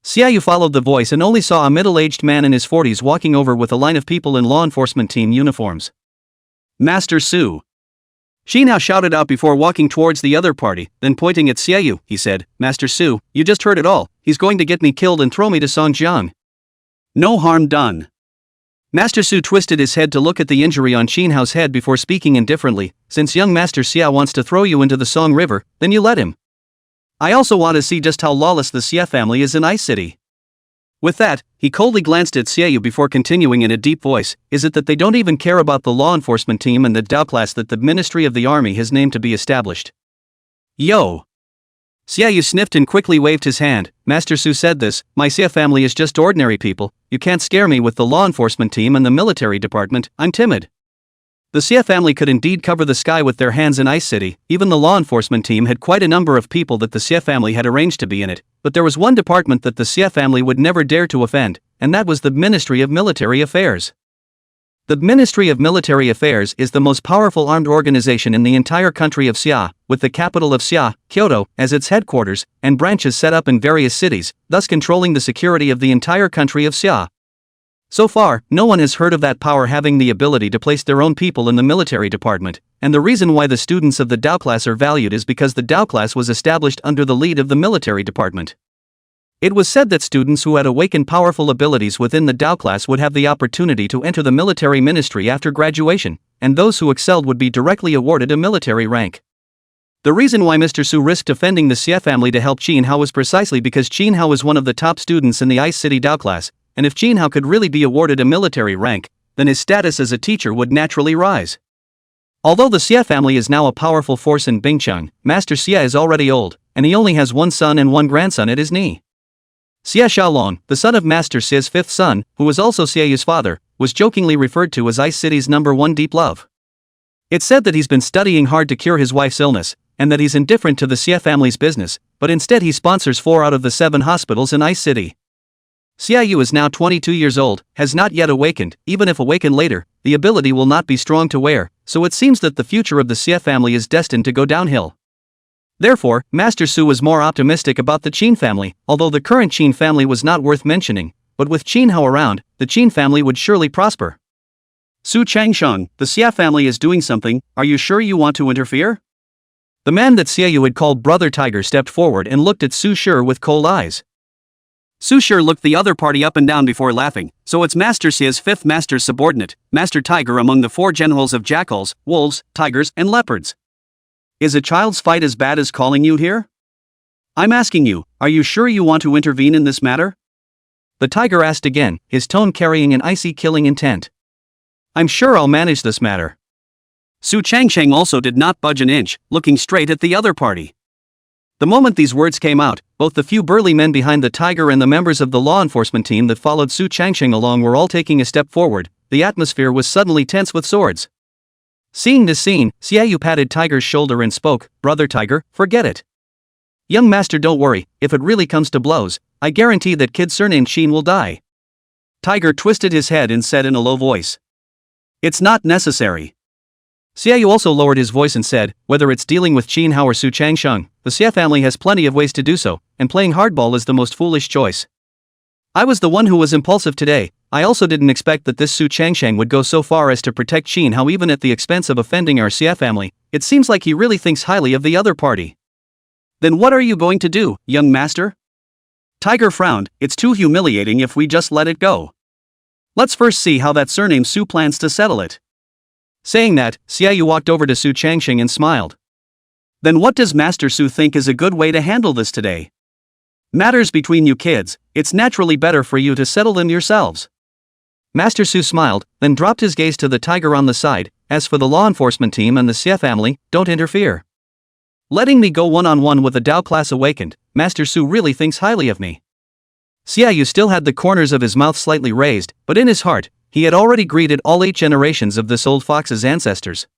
Xiaoyu followed the voice and only saw a middle-aged man in his 40s walking over with a line of people in law enforcement team uniforms. "Master Su." Qinhao shouted out before walking towards the other party, then pointing at Xiaoyu, he said, "Master Su, you just heard it all. He's going to get me killed and throw me to Songjiang. No harm done." Master Su twisted his head to look at the injury on Qinhao's head before speaking indifferently, "Since young Master Xia wants to throw you into the Song River, then you let him. I also want to see just how lawless the Xie family is in Ice City." With that, he coldly glanced at Xiaoyu before continuing in a deep voice, "Is it that they don't even care about the law enforcement team and the Dao class that the Ministry of the Army has named to be established?" "Yo!" Xiaoyu sniffed and quickly waved his hand. "Master Su said this, my Xie family is just ordinary people. You can't scare me with the law enforcement team and the military department, I'm timid." The Xie family could indeed cover the sky with their hands in Ice City. Even the law enforcement team had quite a number of people that the Xie family had arranged to be in it, but there was one department that the Xie family would never dare to offend, and that was the Ministry of Military Affairs. The Ministry of Military Affairs is the most powerful armed organization in the entire country of Xia, with the capital of Xia, Kyoto, as its headquarters, and branches set up in various cities, thus controlling the security of the entire country of Xia. So far, no one has heard of that power having the ability to place their own people in the military department, and the reason why the students of the Dao class are valued is because the Dao class was established under the lead of the military department. It was said that students who had awakened powerful abilities within the Dao class would have the opportunity to enter the military ministry after graduation, and those who excelled would be directly awarded a military rank. The reason why Mr. Su risked offending the Xie family to help Qin Hao was precisely because Qin Hao was one of the top students in the Ice City Dao class, and if Qin Hao could really be awarded a military rank, then his status as a teacher would naturally rise. Although the Xie family is now a powerful force in Bingcheng, Master Xie is already old, and he only has one son and one grandson at his knee. Xie Xiaolong, the son of Master Xie's fifth son, who was also Xie Yu's father, was jokingly referred to as Ice City's #1 deep love. It's said that he's been studying hard to cure his wife's illness, and that he's indifferent to the Xie family's business, but instead he sponsors 4 out of the 7 hospitals in Ice City. Xie Yu is now 22 years old, has not yet awakened. Even if awakened later, the ability will not be strong to wear, so it seems that the future of the Xie family is destined to go downhill. Therefore, Master Su was more optimistic about the Qin family, although the current Qin family was not worth mentioning, but with Qin Hao around, the Qin family would surely prosper. Su Changsheng, the Xie family is doing something, are you sure you want to interfere? The man that Xie Yu had called Brother Tiger stepped forward and looked at Su Shi with cold eyes. Su Shi looked the other party up and down before laughing. So it's Master Xie's fifth master's subordinate, Master Tiger among the 4 generals of jackals, wolves, tigers, and leopards. Is a child's fight as bad as calling you here? I'm asking you, are you sure you want to intervene in this matter? The tiger asked again, his tone carrying an icy killing intent. I'm sure I'll manage this matter. Su Changsheng also did not budge an inch, looking straight at the other party. The moment these words came out, both the few burly men behind the tiger and the members of the law enforcement team that followed Su Changsheng along were all taking a step forward. The atmosphere was suddenly tense with swords. Seeing this scene, Xie Yu patted Tiger's shoulder and spoke, Brother Tiger, forget it. Young master, don't worry, if it really comes to blows, I guarantee that kid surnamed Qin will die. Tiger twisted his head and said in a low voice. It's not necessary. Xie Yu also lowered his voice and said, whether it's dealing with Qin Hao or Su Changsheng, the Xie family has plenty of ways to do so, and playing hardball is the most foolish choice. I was the one who was impulsive today. I also didn't expect that this Su Changsheng would go so far as to protect Qin Hao even at the expense of offending our Xie family. It seems like he really thinks highly of the other party. Then what are you going to do, young master? Tiger frowned, it's too humiliating if we just let it go. Let's first see how that surname Su plans to settle it. Saying that, Xie Yu walked over to Su Changsheng and smiled. Then what does Master Su think is a good way to handle this today? Matters between you kids, it's naturally better for you to settle them yourselves. Master Su smiled, then dropped his gaze to the tiger on the side. As for the law enforcement team and the Xie family, don't interfere. Letting me go one-on-one with the Dao class awakened, Master Su really thinks highly of me. Xie Yu still had the corners of his mouth slightly raised, but in his heart, he had already greeted all 8 generations of this old fox's ancestors.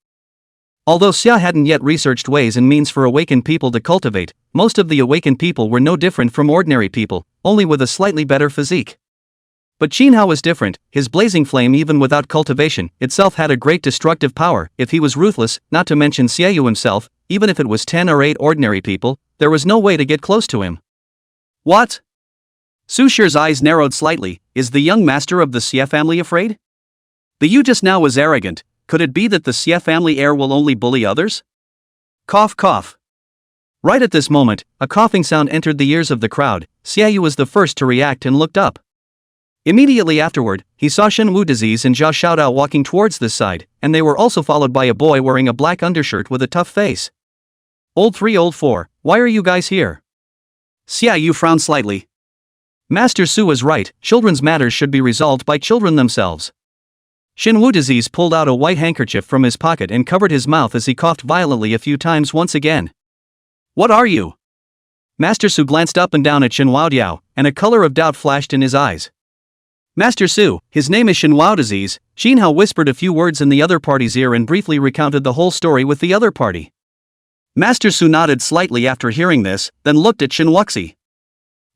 Although Xia hadn't yet researched ways and means for awakened people to cultivate, most of the awakened people were no different from ordinary people, only with a slightly better physique. But Qin Hao was different. His blazing flame, even without cultivation, itself had a great destructive power. If he was ruthless, not to mention Xie Yu himself, even if it was 10 or 8 ordinary people, there was no way to get close to him. What? Su Shi's eyes narrowed slightly. Is the young master of the Xie family afraid? The Yu just now was arrogant. Could it be that the Xie family heir will only bully others? Cough cough. Right at this moment, a coughing sound entered the ears of the crowd. Xie Yu was the first to react and looked up. Immediately afterward, he saw Shenwu Disease and Zhao Xiaodao walking towards this side, and they were also followed by a boy wearing a black undershirt with a tough face. Old 3, Old 4, why are you guys here? Xie Yu frowned slightly. Master Su is right, children's matters should be resolved by children themselves. Shenwu Disease pulled out a white handkerchief from his pocket and covered his mouth as he coughed violently a few times once again. What are you? Master Su glanced up and down at Shenwu Diao, and a color of doubt flashed in his eyes. Master Su, his name is Shinhwa disease. Shinhao whispered a few words in the other party's ear and briefly recounted the whole story with the other party. Master Su nodded slightly after hearing this, then looked at Shinhuxi.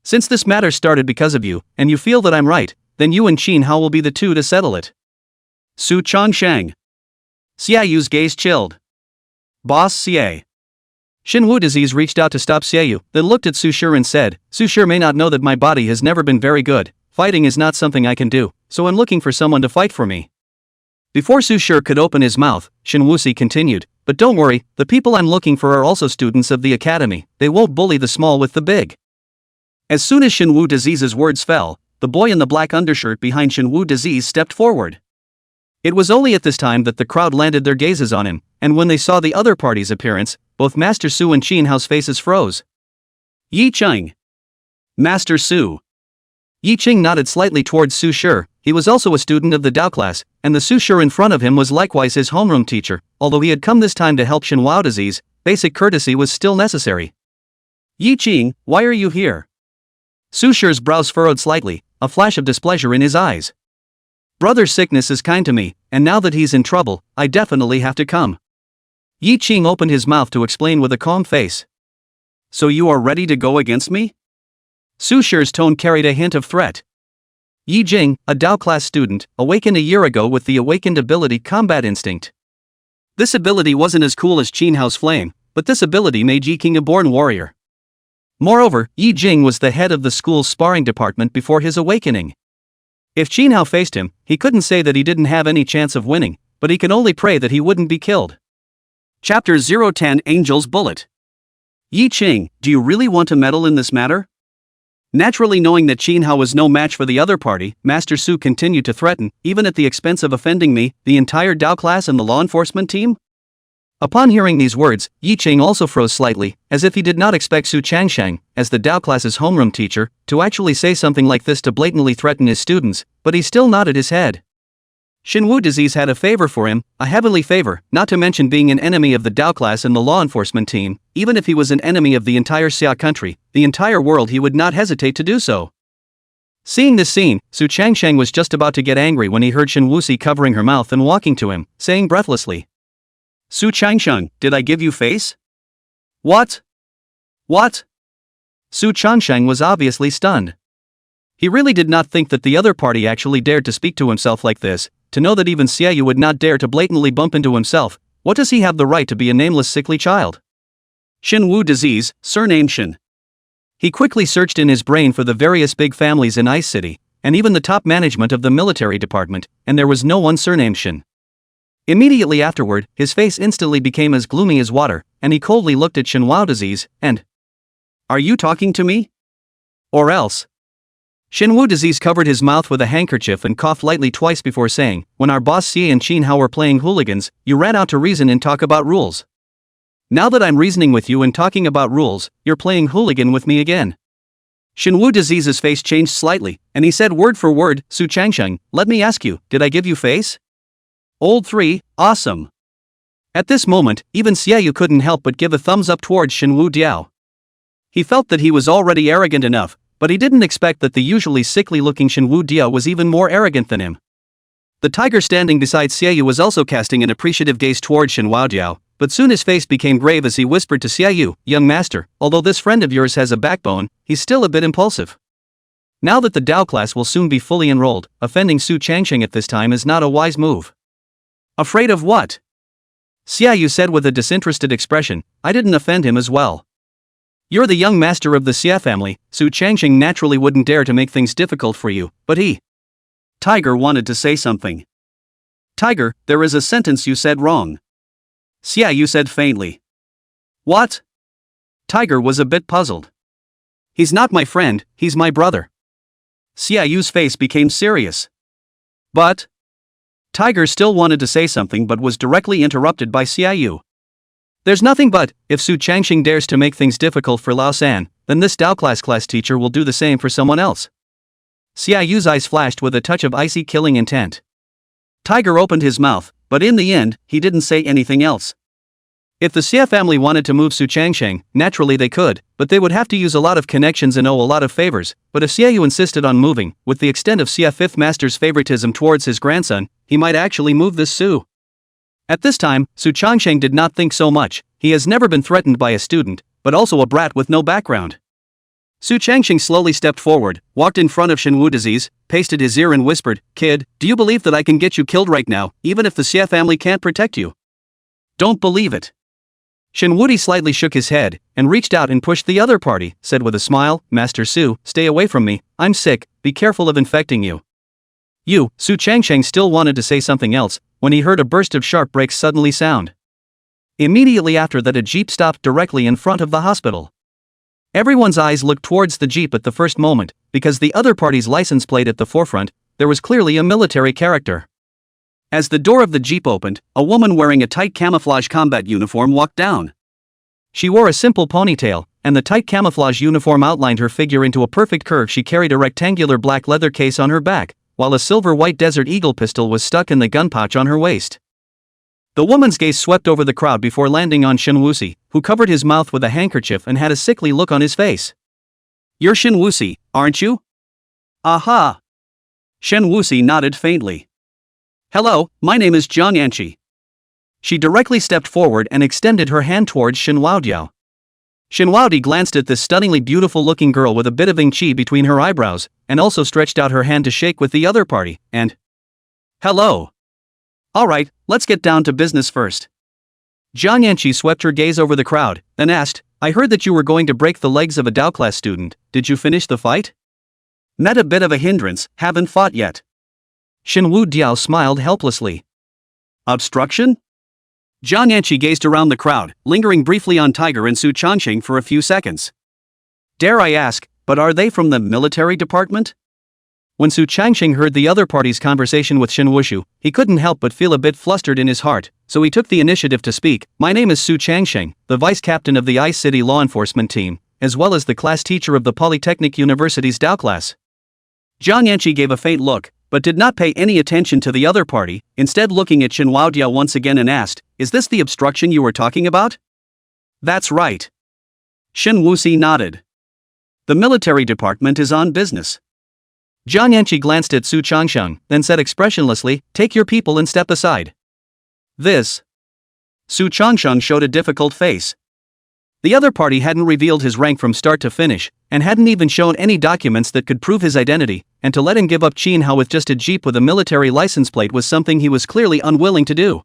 Since this matter started because of you, and you feel that I'm right, then you and Shinhao will be the two to settle it. Su Changshang. Xiaoyu's gaze chilled. Boss Xie. Shinhwa disease reached out to stop Xiaoyu, then looked at Su Shi and said, Su Shi may not know that my body has never been very good. Fighting is not something I can do, so I'm looking for someone to fight for me. Before Su Shi could open his mouth, Shinhuxi continued, but don't worry, the people I'm looking for are also students of the academy, they won't bully the small with the big. As soon as Shinhwa disease's words fell, the boy in the black undershirt behind Shinhwa disease stepped forward. It was only at this time that the crowd landed their gazes on him, and when they saw the other party's appearance, both Master Su and Shinhao's faces froze. Yi Cheng. Master Su. Yi Cheng nodded slightly towards Su Shi. He was also a student of the Dao class, and the Su Shi in front of him was likewise his homeroom teacher. Although he had come this time to help Shinhwa disease, basic courtesy was still necessary. Yi Cheng, why are you here? Su Shi's brows furrowed slightly, a flash of displeasure in his eyes. Brother's sickness is kind to me, and now that he's in trouble, I definitely have to come. Yi Cheng opened his mouth to explain with a calm face. So you are ready to go against me? Su Shi's tone carried a hint of threat. Yi Jing, a Dao class student, awakened a year ago with the awakened ability Combat Instinct. This ability wasn't as cool as Qinhao's flame, but this ability made Yi King a born warrior. Moreover, Yi Jing was the head of the school's sparring department before his awakening. If Qinhao faced him, he couldn't say that he didn't have any chance of winning, but he could only pray that he wouldn't be killed. Chapter 010 Angel's Bullet. Yi Ching, do you really want to meddle in this matter? Naturally knowing that Qinhao was no match for the other party, Master Su continued to threaten, even at the expense of offending me, the entire Dao class and the law enforcement team? Upon hearing these words, Yi Ching also froze slightly, as if he did not expect Su Changshang, as the Dao class's homeroom teacher, to actually say something like this to blatantly threaten his students, but he still nodded his head. Shinhwa disease had a favor for him, a heavenly favor, not to mention being an enemy of the Dao class and the law enforcement team. Even if he was an enemy of the entire Xia country, the entire world, he would not hesitate to do so. Seeing this scene, Su Changshang was just about to get angry when he heard Shinhuxi covering her mouth and walking to him, saying breathlessly, Su Changshang, did I give you face? What? What? Su Changshang was obviously stunned. He really did not think that the other party actually dared to speak to himself like this. To know that even Xiaoyu would not dare to blatantly bump into himself, what does he have the right to be a nameless sickly child? Shinhwa disease, surname Shin. He quickly searched in his brain for the various big families in Ice City, and even the top management of the military department, and there was no one surnamed Shin. Immediately afterward, his face instantly became as gloomy as water, and he coldly looked at Shinhwa disease, and, Are you talking to me? Or else? Shinhwa disease covered his mouth with a handkerchief and coughed lightly twice before saying, When our boss Xie and Qinhao were playing hooligans, you ran out to reason and talk about rules. Now that I'm reasoning with you and talking about rules, you're playing hooligan with me again. Shinhwa disease's face changed slightly, and he said word for word, Su Changsheng, let me ask you, did I give you face? Old 3, awesome. At this moment, even Xiaoyu couldn't help but give a thumbs up towards Shinhwa Diao. He felt that he was already arrogant enough, but he didn't expect that the usually sickly-looking Shinhwa Diao was even more arrogant than him. The tiger standing beside Xiaoyu was also casting an appreciative gaze towards Shinhwa Diao, but soon his face became grave as he whispered to Xiaoyu, Young master, although this friend of yours has a backbone, he's still a bit impulsive. Now that the Dao class will soon be fully enrolled, offending Su Changsheng at this time is not a wise move. Afraid of what? Xiaoyu said with a disinterested expression, I didn't offend him as well. You're the young master of the Xia family, Su Changsheng naturally wouldn't dare to make things difficult for you, but he. Tiger wanted to say something. Tiger, there is a sentence you said wrong. Xiaoyu said faintly. What? Tiger was a bit puzzled. He's not my friend, he's my brother. Xiaoyu's face became serious. But? Tiger still wanted to say something but was directly interrupted by Xiaoyu. There's nothing but, if Su Changsheng dares to make things difficult for Lao San, then this Dao class teacher will do the same for someone else. Xiaoyu's eyes flashed with a touch of icy killing intent. Tiger opened his mouth, but in the end, he didn't say anything else. If the Xie family wanted to move Su Changsheng, naturally they could, but they would have to use a lot of connections and owe a lot of favors. But if Xiaoyu insisted on moving, with the extent of Xie Fifth Master's favoritism towards his grandson, he might actually move this Su. At this time, Su Changsheng did not think so much. He has never been threatened by a student, but also a brat with no background. Su Changsheng slowly stepped forward, walked in front of Shenwu Disease, pasted his ear and whispered, "Kid, do you believe that I can get you killed right now, even if the Xie family can't protect you?" "Don't believe it." Shenwudi slightly shook his head, and reached out and pushed the other party, said with a smile, "Master Su, stay away from me, I'm sick, be careful of infecting you." Su Changsheng still wanted to say something else, when he heard a burst of sharp brakes suddenly sound. Immediately after that a jeep stopped directly in front of the hospital. Everyone's eyes looked towards the jeep at the first moment, because the other party's license plate at the forefront, there was clearly a military character. As the door of the jeep opened, a woman wearing a tight camouflage combat uniform walked down. She wore a simple ponytail, and the tight camouflage uniform outlined her figure into a perfect curve. She carried a rectangular black leather case on her back, while a silver-white Desert Eagle pistol was stuck in the gun pouch on her waist. The woman's gaze swept over the crowd before landing on Shen Wuxi, who covered his mouth with a handkerchief and had a sickly look on his face. "You're Shen Wuxi, aren't you?" "Aha!" Shen Wuxi nodded faintly. "Hello, my name is Jiang Anqi." She directly stepped forward and extended her hand towards Shen Waodiao. Shen Waodi glanced at this stunningly beautiful-looking girl with a bit of ing chi between her eyebrows, and also stretched out her hand to shake with the other party, and "Hello. Alright, let's get down to business first." Jiang Anqi swept her gaze over the crowd, then asked, "I heard that you were going to break the legs of a Dao class student, did you finish the fight?" "Met a bit of a hindrance, haven't fought yet." Shen Wu Diao smiled helplessly. "Obstruction?" Jiang Anqi gazed around the crowd, lingering briefly on Tiger and Su Changsheng for a few seconds. "Dare I ask, but are they from the military department?" When Su Changsheng heard the other party's conversation with Shen Wushu, he couldn't help but feel a bit flustered in his heart, so he took the initiative to speak. "My name is Su Changsheng, the vice captain of the Ice City law enforcement team, as well as the class teacher of the Polytechnic University's Dao class." Jiang Anqi gave a faint look, but did not pay any attention to the other party, instead looking at Shen Waodiao once again and asked, "Is this the obstruction you were talking about?" "That's right." Shen Wuxi nodded. "The military department is on business." Jiang Anqi glanced at Su Changsheng, then said expressionlessly, "Take your people and step aside." "This." Su Changsheng showed a difficult face. The other party hadn't revealed his rank from start to finish, and hadn't even shown any documents that could prove his identity, and to let him give up Qin Hao with just a jeep with a military license plate was something he was clearly unwilling to do.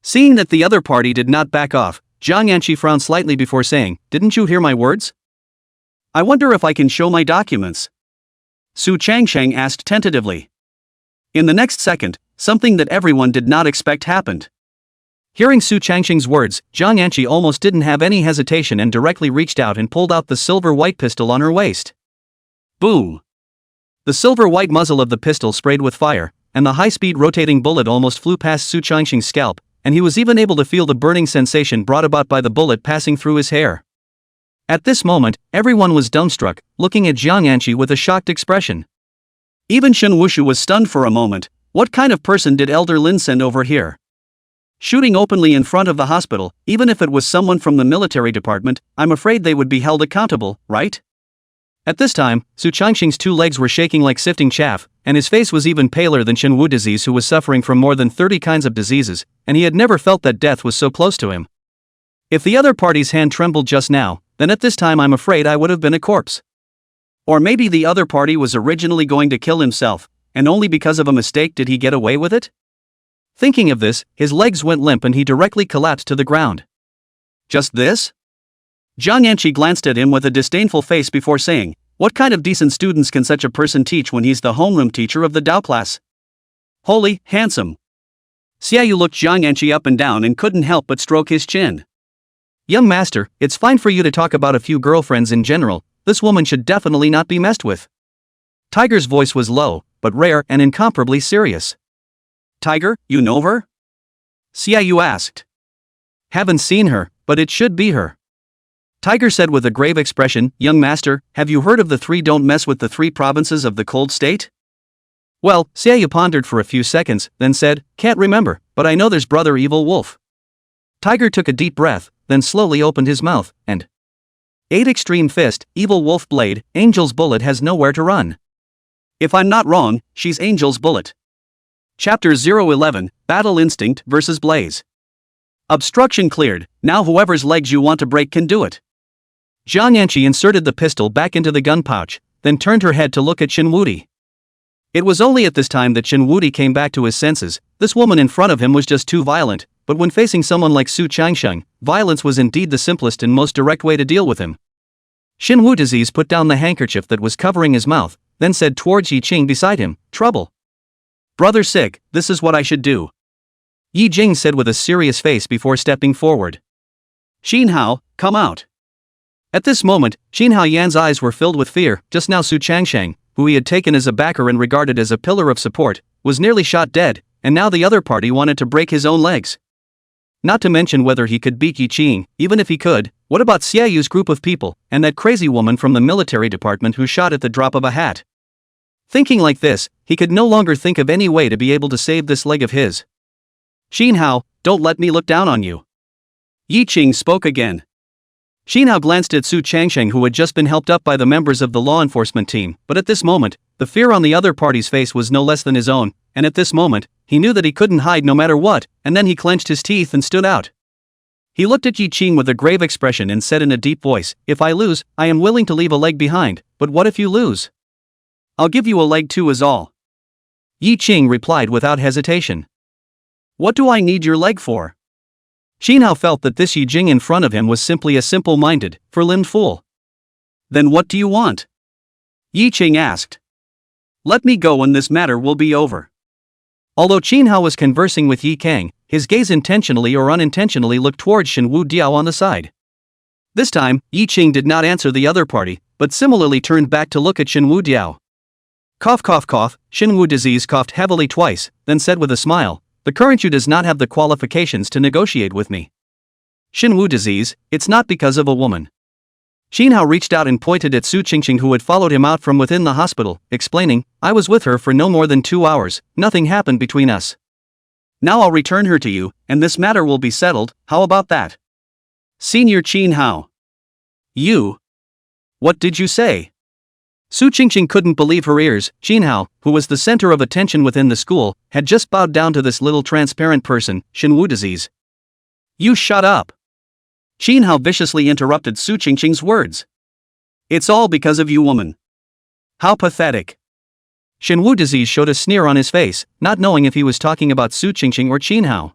Seeing that the other party did not back off, Jiang Anqi frowned slightly before saying, "Didn't you hear my words? I wonder if I can show my documents." Su Changsheng asked tentatively. In the next second, something that everyone did not expect happened. Hearing Su Changsheng's words, Jiang Anqi almost didn't have any hesitation and directly reached out and pulled out the silver-white pistol on her waist. Boom! The silver-white muzzle of the pistol sprayed with fire, and the high-speed rotating bullet almost flew past Su Changsheng's scalp, and he was even able to feel the burning sensation brought about by the bullet passing through his hair. At this moment, everyone was dumbstruck, looking at Jiang Anqi with a shocked expression. Even Shen Wushu was stunned for a moment. What kind of person did Elder Lin send over here? Shooting openly in front of the hospital, even if it was someone from the military department, I'm afraid they would be held accountable, right? At this time, Su Changsheng's two legs were shaking like sifting chaff, and his face was even paler than Shen Wu disease, who was suffering from more than 30 kinds of diseases, and he had never felt that death was so close to him. If the other party's hand trembled just now, then at this time I'm afraid I would have been a corpse. Or maybe the other party was originally going to kill himself, and only because of a mistake did he get away with it? Thinking of this, his legs went limp and he directly collapsed to the ground. Just this? Jiang Anqi glanced at him with a disdainful face before saying, "What kind of decent students can such a person teach when he's the homeroom teacher of the Dao class?" Holy, handsome. Xiaoyu looked Jiang Anqi up and down and couldn't help but stroke his chin. "Young master, it's fine for you to talk about a few girlfriends in general, this woman should definitely not be messed with." Tiger's voice was low, but rare and incomparably serious. "Tiger, you know her?" Xiaoyu asked. "Haven't seen her, but it should be her." Tiger said with a grave expression, "Young master, have you heard of the three don't mess with the three provinces of the cold state?" Well, Xiaoyu pondered for a few seconds, then said, "Can't remember, but I know there's Brother Evil Wolf." Tiger took a deep breath, then slowly opened his mouth, and 8 Extreme Fist, Evil Wolf Blade, Angel's Bullet has nowhere to run. If I'm not wrong, she's Angel's Bullet. Chapter 011, Battle Instinct vs. Blaze. Obstruction cleared, now whoever's legs you want to break can do it. Jiang Yanqi inserted the pistol back into the gun pouch, then turned her head to look at Shen Wudi. It was only at this time that Shen Wudi came back to his senses. This woman in front of him was just too violent, but when facing someone like Su Changsheng, violence was indeed the simplest and most direct way to deal with him. Shen Wudizi put down the handkerchief that was covering his mouth, then said towards Yi Qing beside him, "Trouble. Brother sick, this is what I should do." Yi Jing said with a serious face before stepping forward. "Xin Hao, come out." At this moment, Xin Hao Yan's eyes were filled with fear. Just now Su Changsheng, who he had taken as a backer and regarded as a pillar of support, was nearly shot dead, and now the other party wanted to break his own legs. Not to mention whether he could beat Yi Qing. Even if he could, what about Xiaoyu's group of people, and that crazy woman from the military department who shot at the drop of a hat? Thinking like this, he could no longer think of any way to be able to save this leg of his. "Xin Hao, don't let me look down on you." Yi Qing spoke again. Xin Hao glanced at Su Changsheng, who had just been helped up by the members of the law enforcement team, but at this moment, the fear on the other party's face was no less than his own, and at this moment, he knew that he couldn't hide no matter what, and then he clenched his teeth and stood out. He looked at Yi Qing with a grave expression and said in a deep voice, "If I lose, I am willing to leave a leg behind, but what if you lose? I'll give you a leg too is all." Yi Qing replied without hesitation. "What do I need your leg for?" Xin Hao felt that this Yi Jing in front of him was simply a simple-minded, fur-limbed fool. "Then what do you want?" Yi Qing asked. "Let me go and this matter will be over." Although Xin Hao was conversing with Yi Kang, his gaze intentionally or unintentionally looked towards Shen Wu Diao on the side. This time, Yi Qing did not answer the other party, but similarly turned back to look at Shen Wu Diao. Cough cough cough, Shen Wu Disease coughed heavily twice, then said with a smile, "The current you does not have the qualifications to negotiate with me." Shen Wu Disease, it's not because of a woman. Xin Hao reached out and pointed at Su Qingqing, who had followed him out from within the hospital, explaining, "I was with her for no more than 2 hours, nothing happened between us. Now I'll return her to you, and this matter will be settled, how about that?" "Senior Xin Hao. You? What did you say?" Su Qingqing couldn't believe her ears. Xin Hao, who was the center of attention within the school, had just bowed down to this little transparent person, Shen Wu Disease. "You shut up!" Xin Hao viciously interrupted Su Qingqing's words. "It's all because of you, woman. How pathetic." Shen Wu Disease showed a sneer on his face, not knowing if he was talking about Su Qingqing or Xin Hao.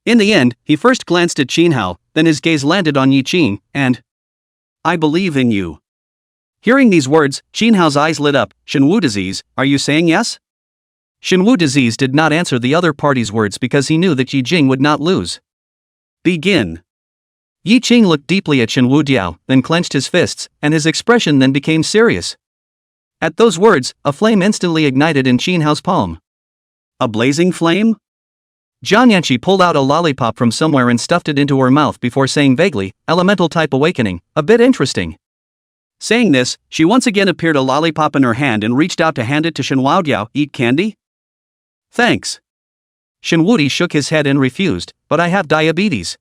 In the end, he first glanced at Xin Hao, then his gaze landed on Yi Qing, and, "I believe in you." Hearing these words, Xin Hao's eyes lit up. "Shen Wu Disease, are you saying yes?" Shen Wu Disease did not answer the other party's words because he knew that Yi Jing would not lose. "Begin." Yi Qing looked deeply at Shen Wu Diao, then clenched his fists, and his expression then became serious. At those words, a flame instantly ignited in Xin Hao's palm. A blazing flame? Jiang Yanqi pulled out a lollipop from somewhere and stuffed it into her mouth before saying vaguely, "Elemental type awakening, a bit interesting." Saying this, she once again appeared a lollipop in her hand and reached out to hand it to Shen Wudiao. "Eat candy?" "Thanks." Shen Wudi shook his head and refused, "But I have diabetes."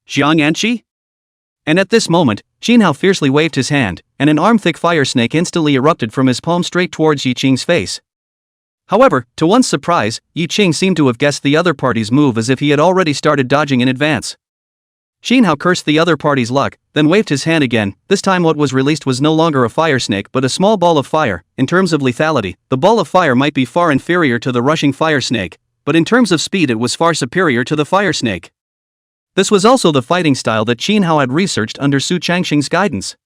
"Jiang Yanqi?" And at this moment, Xin Hao fiercely waved his hand, and an arm-thick fire snake instantly erupted from his palm straight towards Yi Qing's face. However, to one's surprise, Yi Qing seemed to have guessed the other party's move as if he had already started dodging in advance. Xin Hao cursed the other party's luck, then waved his hand again. This time what was released was no longer a fire snake but a small ball of fire. In terms of lethality, the ball of fire might be far inferior to the rushing fire snake, but in terms of speed it was far superior to the fire snake. This was also the fighting style that Xin Hao had researched under Su Changsheng's guidance.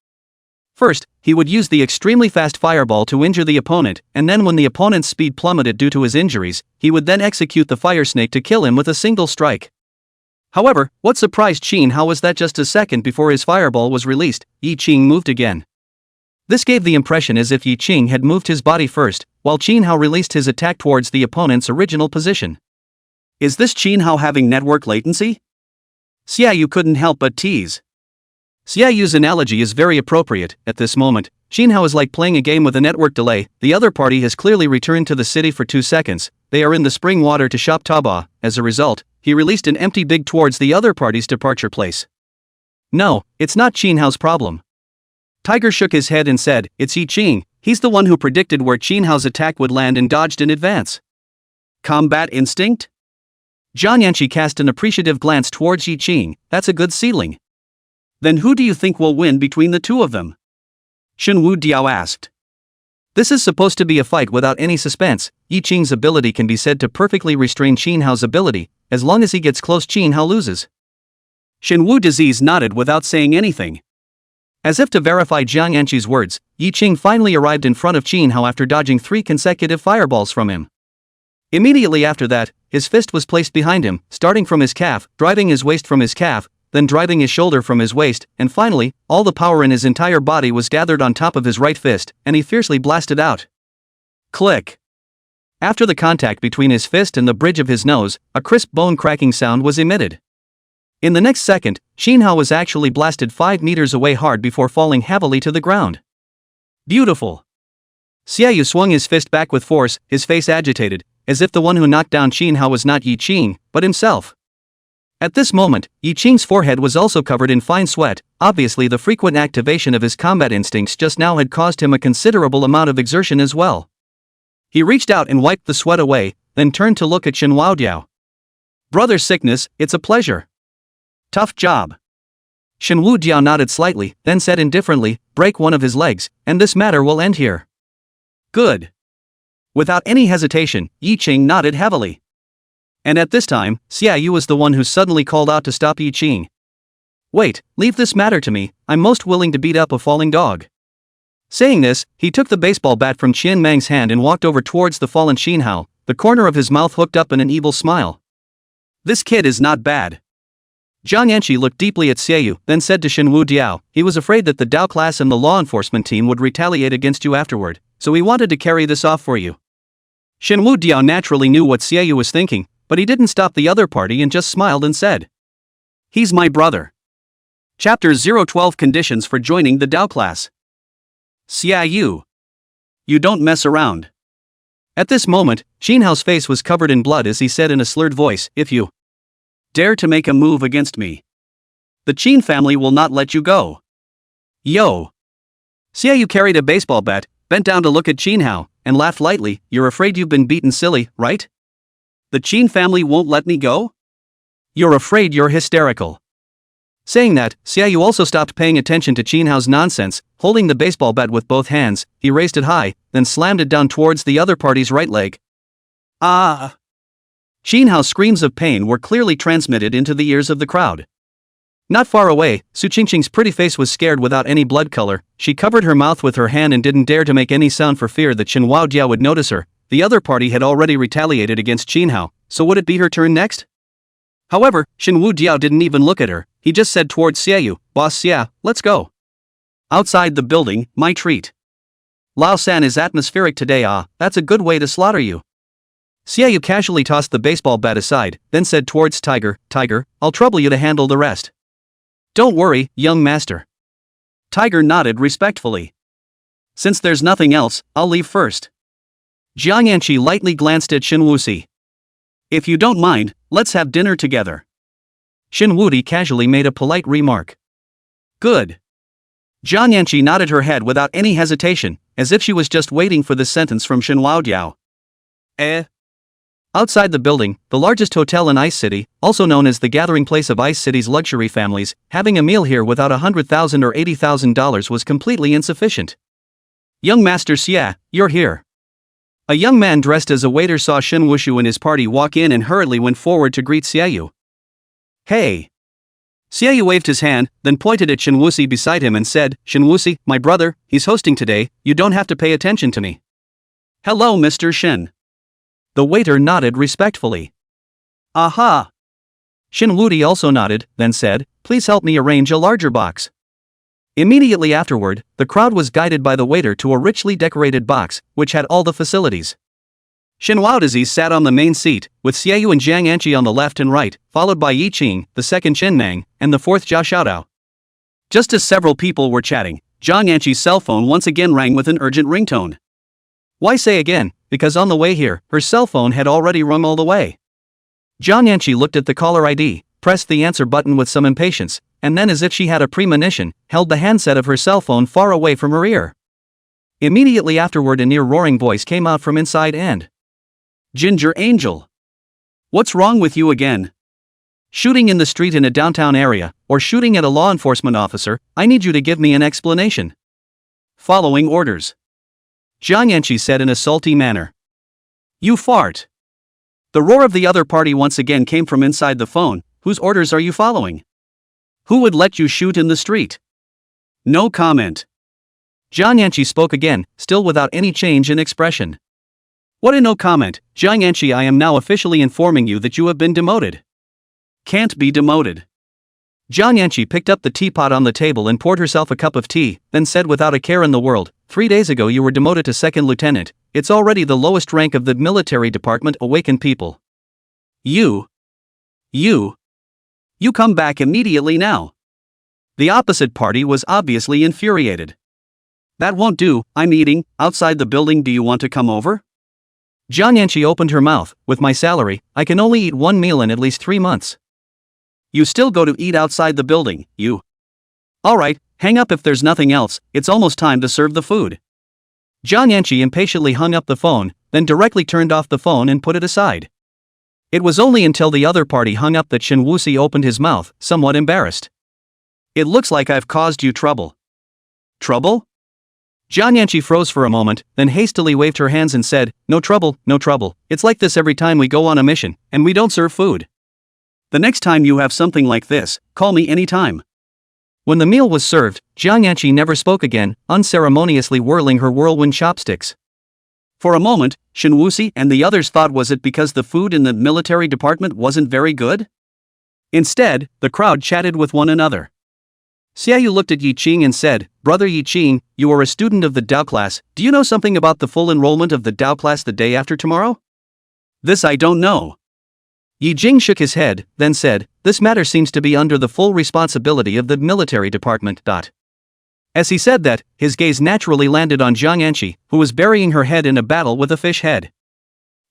First, he would use the extremely fast fireball to injure the opponent, and then when the opponent's speed plummeted due to his injuries, he would then execute the fire snake to kill him with a single strike. However, what surprised Xin Hao was that just a second before his fireball was released, Yi Qing moved again. This gave the impression as if Yi Qing had moved his body first, while Xin Hao released his attack towards the opponent's original position. Is this Xin Hao having network latency? Xiaoyu couldn't help but tease. Xiaoyu's analogy is very appropriate. At this moment, Xinhao is like playing a game with a network delay. The other party has clearly returned to the city for 2 seconds. They are in the spring water to shop Taba. As a result, he released an empty big towards the other party's departure place. No, it's not Xinhao's problem. Tiger shook his head and said, it's Yi Qing. He's the one who predicted where Xinhao's attack would land and dodged in advance. Combat instinct? Jiang Yanqi cast an appreciative glance towards Yi Qing. That's a good ceiling. Then who do you think will win between the two of them? Shenwu Diao asked. This is supposed to be a fight without any suspense. Yi Qing's ability can be said to perfectly restrain Xinhao's ability. As long as he gets close, Xinhao loses. Shenwu Disease nodded without saying anything. As if to verify Jiang Yanqi's words, Yi Qing finally arrived in front of Xinhao after dodging 3 consecutive fireballs from him. Immediately after that, his fist was placed behind him, starting from his calf, driving his waist from his calf, then driving his shoulder from his waist, and finally, all the power in his entire body was gathered on top of his right fist, and he fiercely blasted out. Click. After the contact between his fist and the bridge of his nose, a crisp bone-cracking sound was emitted. In the next second, Xinhao was actually blasted 5 meters away hard before falling heavily to the ground. Beautiful. Xiaoyu swung his fist back with force, his face agitated, as if the one who knocked down Xinhao was not Yi Qing, but himself. At this moment, Yi Qing's forehead was also covered in fine sweat. Obviously the frequent activation of his combat instincts just now had caused him a considerable amount of exertion as well. He reached out and wiped the sweat away, then turned to look at Shenwu Diao. Brother Sickness, it's a pleasure. Tough job. Shenwu Diao nodded slightly, then said indifferently, break one of his legs, and this matter will end here. Good. Without any hesitation, Yi Qing nodded heavily. And at this time, Xiaoyu was the one who suddenly called out to stop Yi Qing. Wait, leave this matter to me, I'm most willing to beat up a falling dog. Saying this, he took the baseball bat from Qian Mang's hand and walked over towards the fallen Xinhao, the corner of his mouth hooked up in an evil smile. This kid is not bad. Jiang Yanqi looked deeply at Xiaoyu, then said to Shenwu Diao, he was afraid that the Dao class and the law enforcement team would retaliate against you afterward, so he wanted to carry this off for you. Shenwu Diao naturally knew what Xiaoyu was thinking, but he didn't stop the other party and just smiled and said, he's my brother. Chapter 012 Conditions for joining the Dao class. Xiaoyu. You don't mess around. At this moment, Xinhao's face was covered in blood as he said in a slurred voice, if you dare to make a move against me, the Qin family will not let you go. Yo. Xiaoyu carried a baseball bat, bent down to look at Xinhao, and laughed lightly. You're afraid you've been beaten silly, right? The Qin family won't let me go? You're afraid you're hysterical. Saying that, Xiaoyu also stopped paying attention to Xinhao's nonsense. Holding the baseball bat with both hands, he raised it high, then slammed it down towards the other party's right leg. Ah! Xinhao's screams of pain were clearly transmitted into the ears of the crowd. Not far away, Su Qingqing's pretty face was scared without any blood color. She covered her mouth with her hand and didn't dare to make any sound for fear that Shenwu Diao would notice her. The other party had already retaliated against Xinhao, so would it be her turn next? However, Shenwu Diao didn't even look at her. He just said towards Xiaoyu, Boss Xia, let's go. Outside the building, my treat. Lao San is atmospheric today. That's a good way to slaughter you. Xiaoyu casually tossed the baseball bat aside, then said towards Tiger, Tiger, I'll trouble you to handle the rest. Don't worry, young master. Tiger nodded respectfully. Since there's nothing else, I'll leave first. Jiang Yanqi lightly glanced at Shenwu Si. If you don't mind, let's have dinner together. Shenwu Di casually made a polite remark. Good. Jiang Yanqi nodded her head without any hesitation, as if she was just waiting for this sentence from Shenwu Diao. Outside the building, the largest hotel in Ice City, also known as the gathering place of Ice City's luxury families, having a meal here without $100,000 or $80,000 was completely insufficient. Young Master Xia, you're here. A young man dressed as a waiter saw Shen Wushu and his party walk in and hurriedly went forward to greet Xiaoyu. Hey! Xiaoyu waved his hand, then pointed at Shen Wuxi beside him and said, Shen Wuxi, my brother, he's hosting today, you don't have to pay attention to me. Hello Mr. Shen. The waiter nodded respectfully. Aha! Shen Wudi also nodded, then said, please help me arrange a larger box. Immediately afterward, the crowd was guided by the waiter to a richly decorated box, which had all the facilities. Shen Wudizi sat on the main seat, with Xiaoyu and Jiang Anqi on the left and right, followed by Yi Qing, the second Chen Nang, and the fourth Jia Xiaodao. Just as several people were chatting, Jiang Yanqi's cell phone once again rang with an urgent ringtone. Why say again, because on the way here, her cell phone had already rung all the way. Jiang Yanqi looked at the caller ID, pressed the answer button with some impatience, and then, as if she had a premonition, held the handset of her cell phone far away from her ear. Immediately afterward, a near-roaring voice came out from inside and, "Ginger Angel! What's wrong with you again? Shooting in the street in a downtown area, or shooting at a law enforcement officer, I need you to give me an explanation." "Following orders," Jiang Yanqi said in a salty manner. "You fart." The roar of the other party once again came from inside the phone. "Whose orders are you following? Who would let you shoot in the street?" "No comment." Jiang Yanqi spoke again, still without any change in expression. "What a no comment, Jiang Yanqi, I am now officially informing you that you have been demoted." "Can't be demoted." Jiang Yanqi picked up the teapot on the table and poured herself a cup of tea, then said without a care in the world, 3 days ago you were demoted to second lieutenant. It's already the lowest rank of the military department. Awaken people. You come back immediately now." The opposite party was obviously infuriated. "That won't do, I'm eating, outside the building, do you want to come over?" Jiang Yanqi opened her mouth. "With my salary, I can only eat one meal in at least 3 months. You still go to eat outside the building, you. Alright, hang up if there's nothing else, it's almost time to serve the food." Jiang Yanqi impatiently hung up the phone, then directly turned off the phone and put it aside. It was only until the other party hung up that Shen Wuxi opened his mouth, somewhat embarrassed. "It looks like I've caused you trouble." "Trouble?" Jiang Yanqi froze for a moment, then hastily waved her hands and said, no trouble, it's like this every time we go on a mission, and we don't serve food. The next time you have something like this, call me anytime." When the meal was served, Jiang Yanqi never spoke again, unceremoniously whirling her whirlwind chopsticks. For a moment, Shen Wuxi and the others thought, was it because the food in the military department wasn't very good? Instead, the crowd chatted with one another. Xiaoyu looked at Yi Qing and said, "Brother Yi Qing, you are a student of the Dao class, do you know something about the full enrollment of the Dao class the day after tomorrow?" "This I don't know." Yi Jing shook his head, then said, "This matter seems to be under the full responsibility of the military department." As he said that, his gaze naturally landed on Jiang Yanqi, who was burying her head in a battle with a fish head.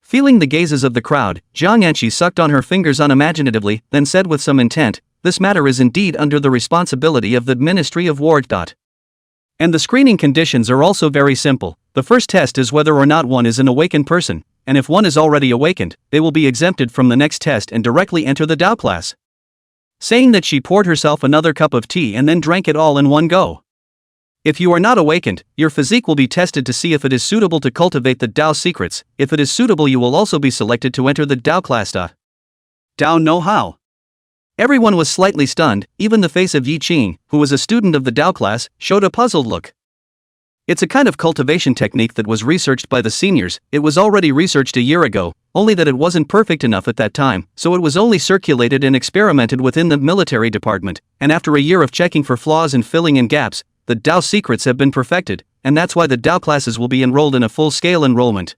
Feeling the gazes of the crowd, Jiang Yanqi sucked on her fingers unimaginatively, then said with some intent, "This matter is indeed under the responsibility of the Ministry of War. And the screening conditions are also very simple. The first test is whether or not one is an awakened person, and if one is already awakened, they will be exempted from the next test and directly enter the Dao class." Saying that, she poured herself another cup of tea and then drank it all in one go. "If you are not awakened, your physique will be tested to see if it is suitable to cultivate the Dao secrets. If it is suitable, you will also be selected to enter the Dao class. Dao know how." Everyone was slightly stunned, even the face of Yi Qing, who was a student of the Dao class, showed a puzzled look. It's a kind of cultivation technique that was researched by the seniors. It was already researched a year ago, only that it wasn't perfect enough at that time, so it was only circulated and experimented within the military department, and after a year of checking for flaws and filling in gaps, the Dao secrets have been perfected, and that's why the Dao classes will be enrolled in a full-scale enrollment.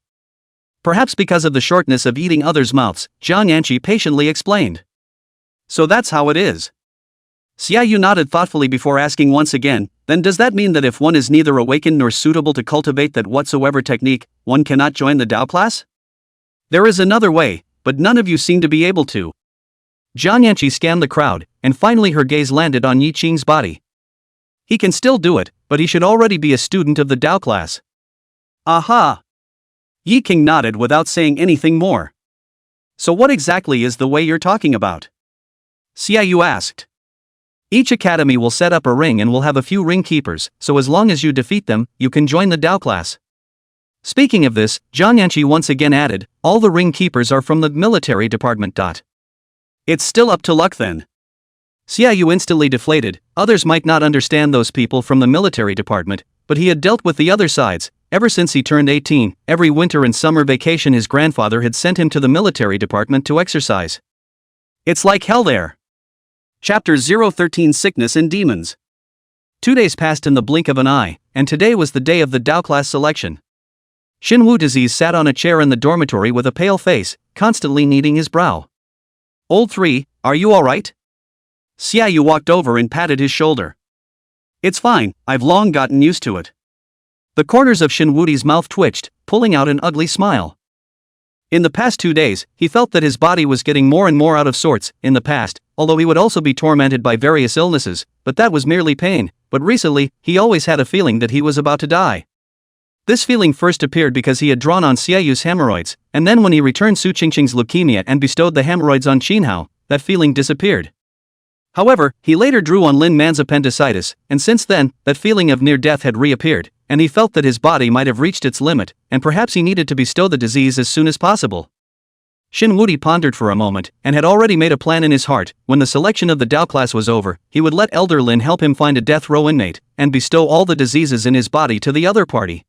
Perhaps because of the shortness of eating others' mouths, Jiang Yanqi patiently explained. "So that's how it is." Xiaoyu nodded thoughtfully before asking once again, "Then does that mean that if one is neither awakened nor suitable to cultivate that whatsoever technique, one cannot join the Dao class?" "There is another way, but none of you seem to be able to." Jiang Yanqi scanned the crowd, and finally her gaze landed on Yi Qing's body. "He can still do it, but he should already be a student of the Dao class." "Aha!" Yi Qing nodded without saying anything more. "So what exactly is the way you're talking about?" Xiaoyu asked. "Each academy will set up a ring and will have a few ring keepers, so as long as you defeat them, you can join the Dao class." Speaking of this, Jiang Yanqi once again added, "All the ring keepers are from the military department. It's still up to luck then." Xiaoyu instantly deflated. Others might not understand those people from the military department, but he had dealt with the other sides. Ever since he turned 18, every winter and summer vacation his grandfather had sent him to the military department to exercise. It's like hell there. Chapter 013 Sickness and Demons. 2 days passed in the blink of an eye, and today was the day of the Dao class selection. Xinwu Disease sat on a chair in the dormitory with a pale face, constantly kneading his brow. "Old 3, are you alright?" Xiaoyu walked over and patted his shoulder. It's fine, I've long gotten used to it. The corners of Shinwoo's mouth twitched, pulling out an ugly smile. In the past 2 days, he felt that his body was getting more and more out of sorts. In the past, although he would also be tormented by various illnesses, but that was merely pain, but recently, he always had a feeling that he was about to die. This feeling first appeared because he had drawn on Xiaoyu's hemorrhoids, and then when he returned Su Qingqing's leukemia and bestowed the hemorrhoids on Qinhao, that feeling disappeared. However, he later drew on Lin Man's appendicitis, and since then, that feeling of near death had reappeared, and he felt that his body might have reached its limit, and perhaps he needed to bestow the disease as soon as possible. Shinwoo pondered for a moment, and had already made a plan in his heart. When the selection of the Dao class was over, he would let Elder Lin help him find a death row inmate, and bestow all the diseases in his body to the other party.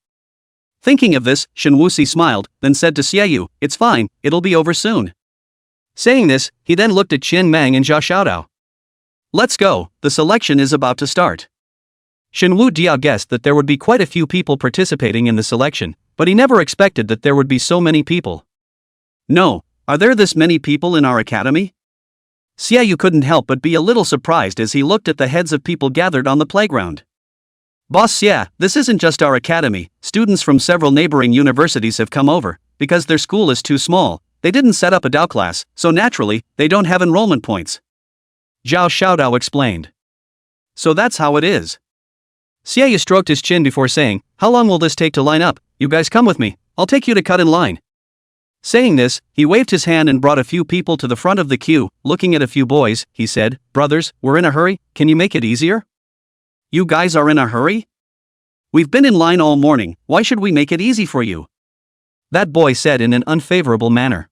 Thinking of this, Shinwoo smiled, then said to Xiaoyu, "It's fine, it'll be over soon." Saying this, he then looked at Qin Mang and Zhao Xiaodao. "Let's go, the selection is about to start." Shinwoo Jiao guessed that there would be quite a few people participating in the selection, but he never expected that there would be so many people. "No, are there this many people in our academy?" Xiaoyu couldn't help but be a little surprised as he looked at the heads of people gathered on the playground. "Boss Xia, this isn't just our academy, students from several neighboring universities have come over, because their school is too small, they didn't set up a Dao class, so naturally, they don't have enrollment points." Zhao Xiaodao explained. "So that's how it is." Xiaoyu stroked his chin before saying, "How long will this take to line up? You guys come with me, I'll take you to cut in line." Saying this, he waved his hand and brought a few people to the front of the queue. Looking at a few boys, he said, "Brothers, we're in a hurry, can you make it easier?" "You guys are in a hurry? We've been in line all morning, why should we make it easy for you?" That boy said in an unfavorable manner.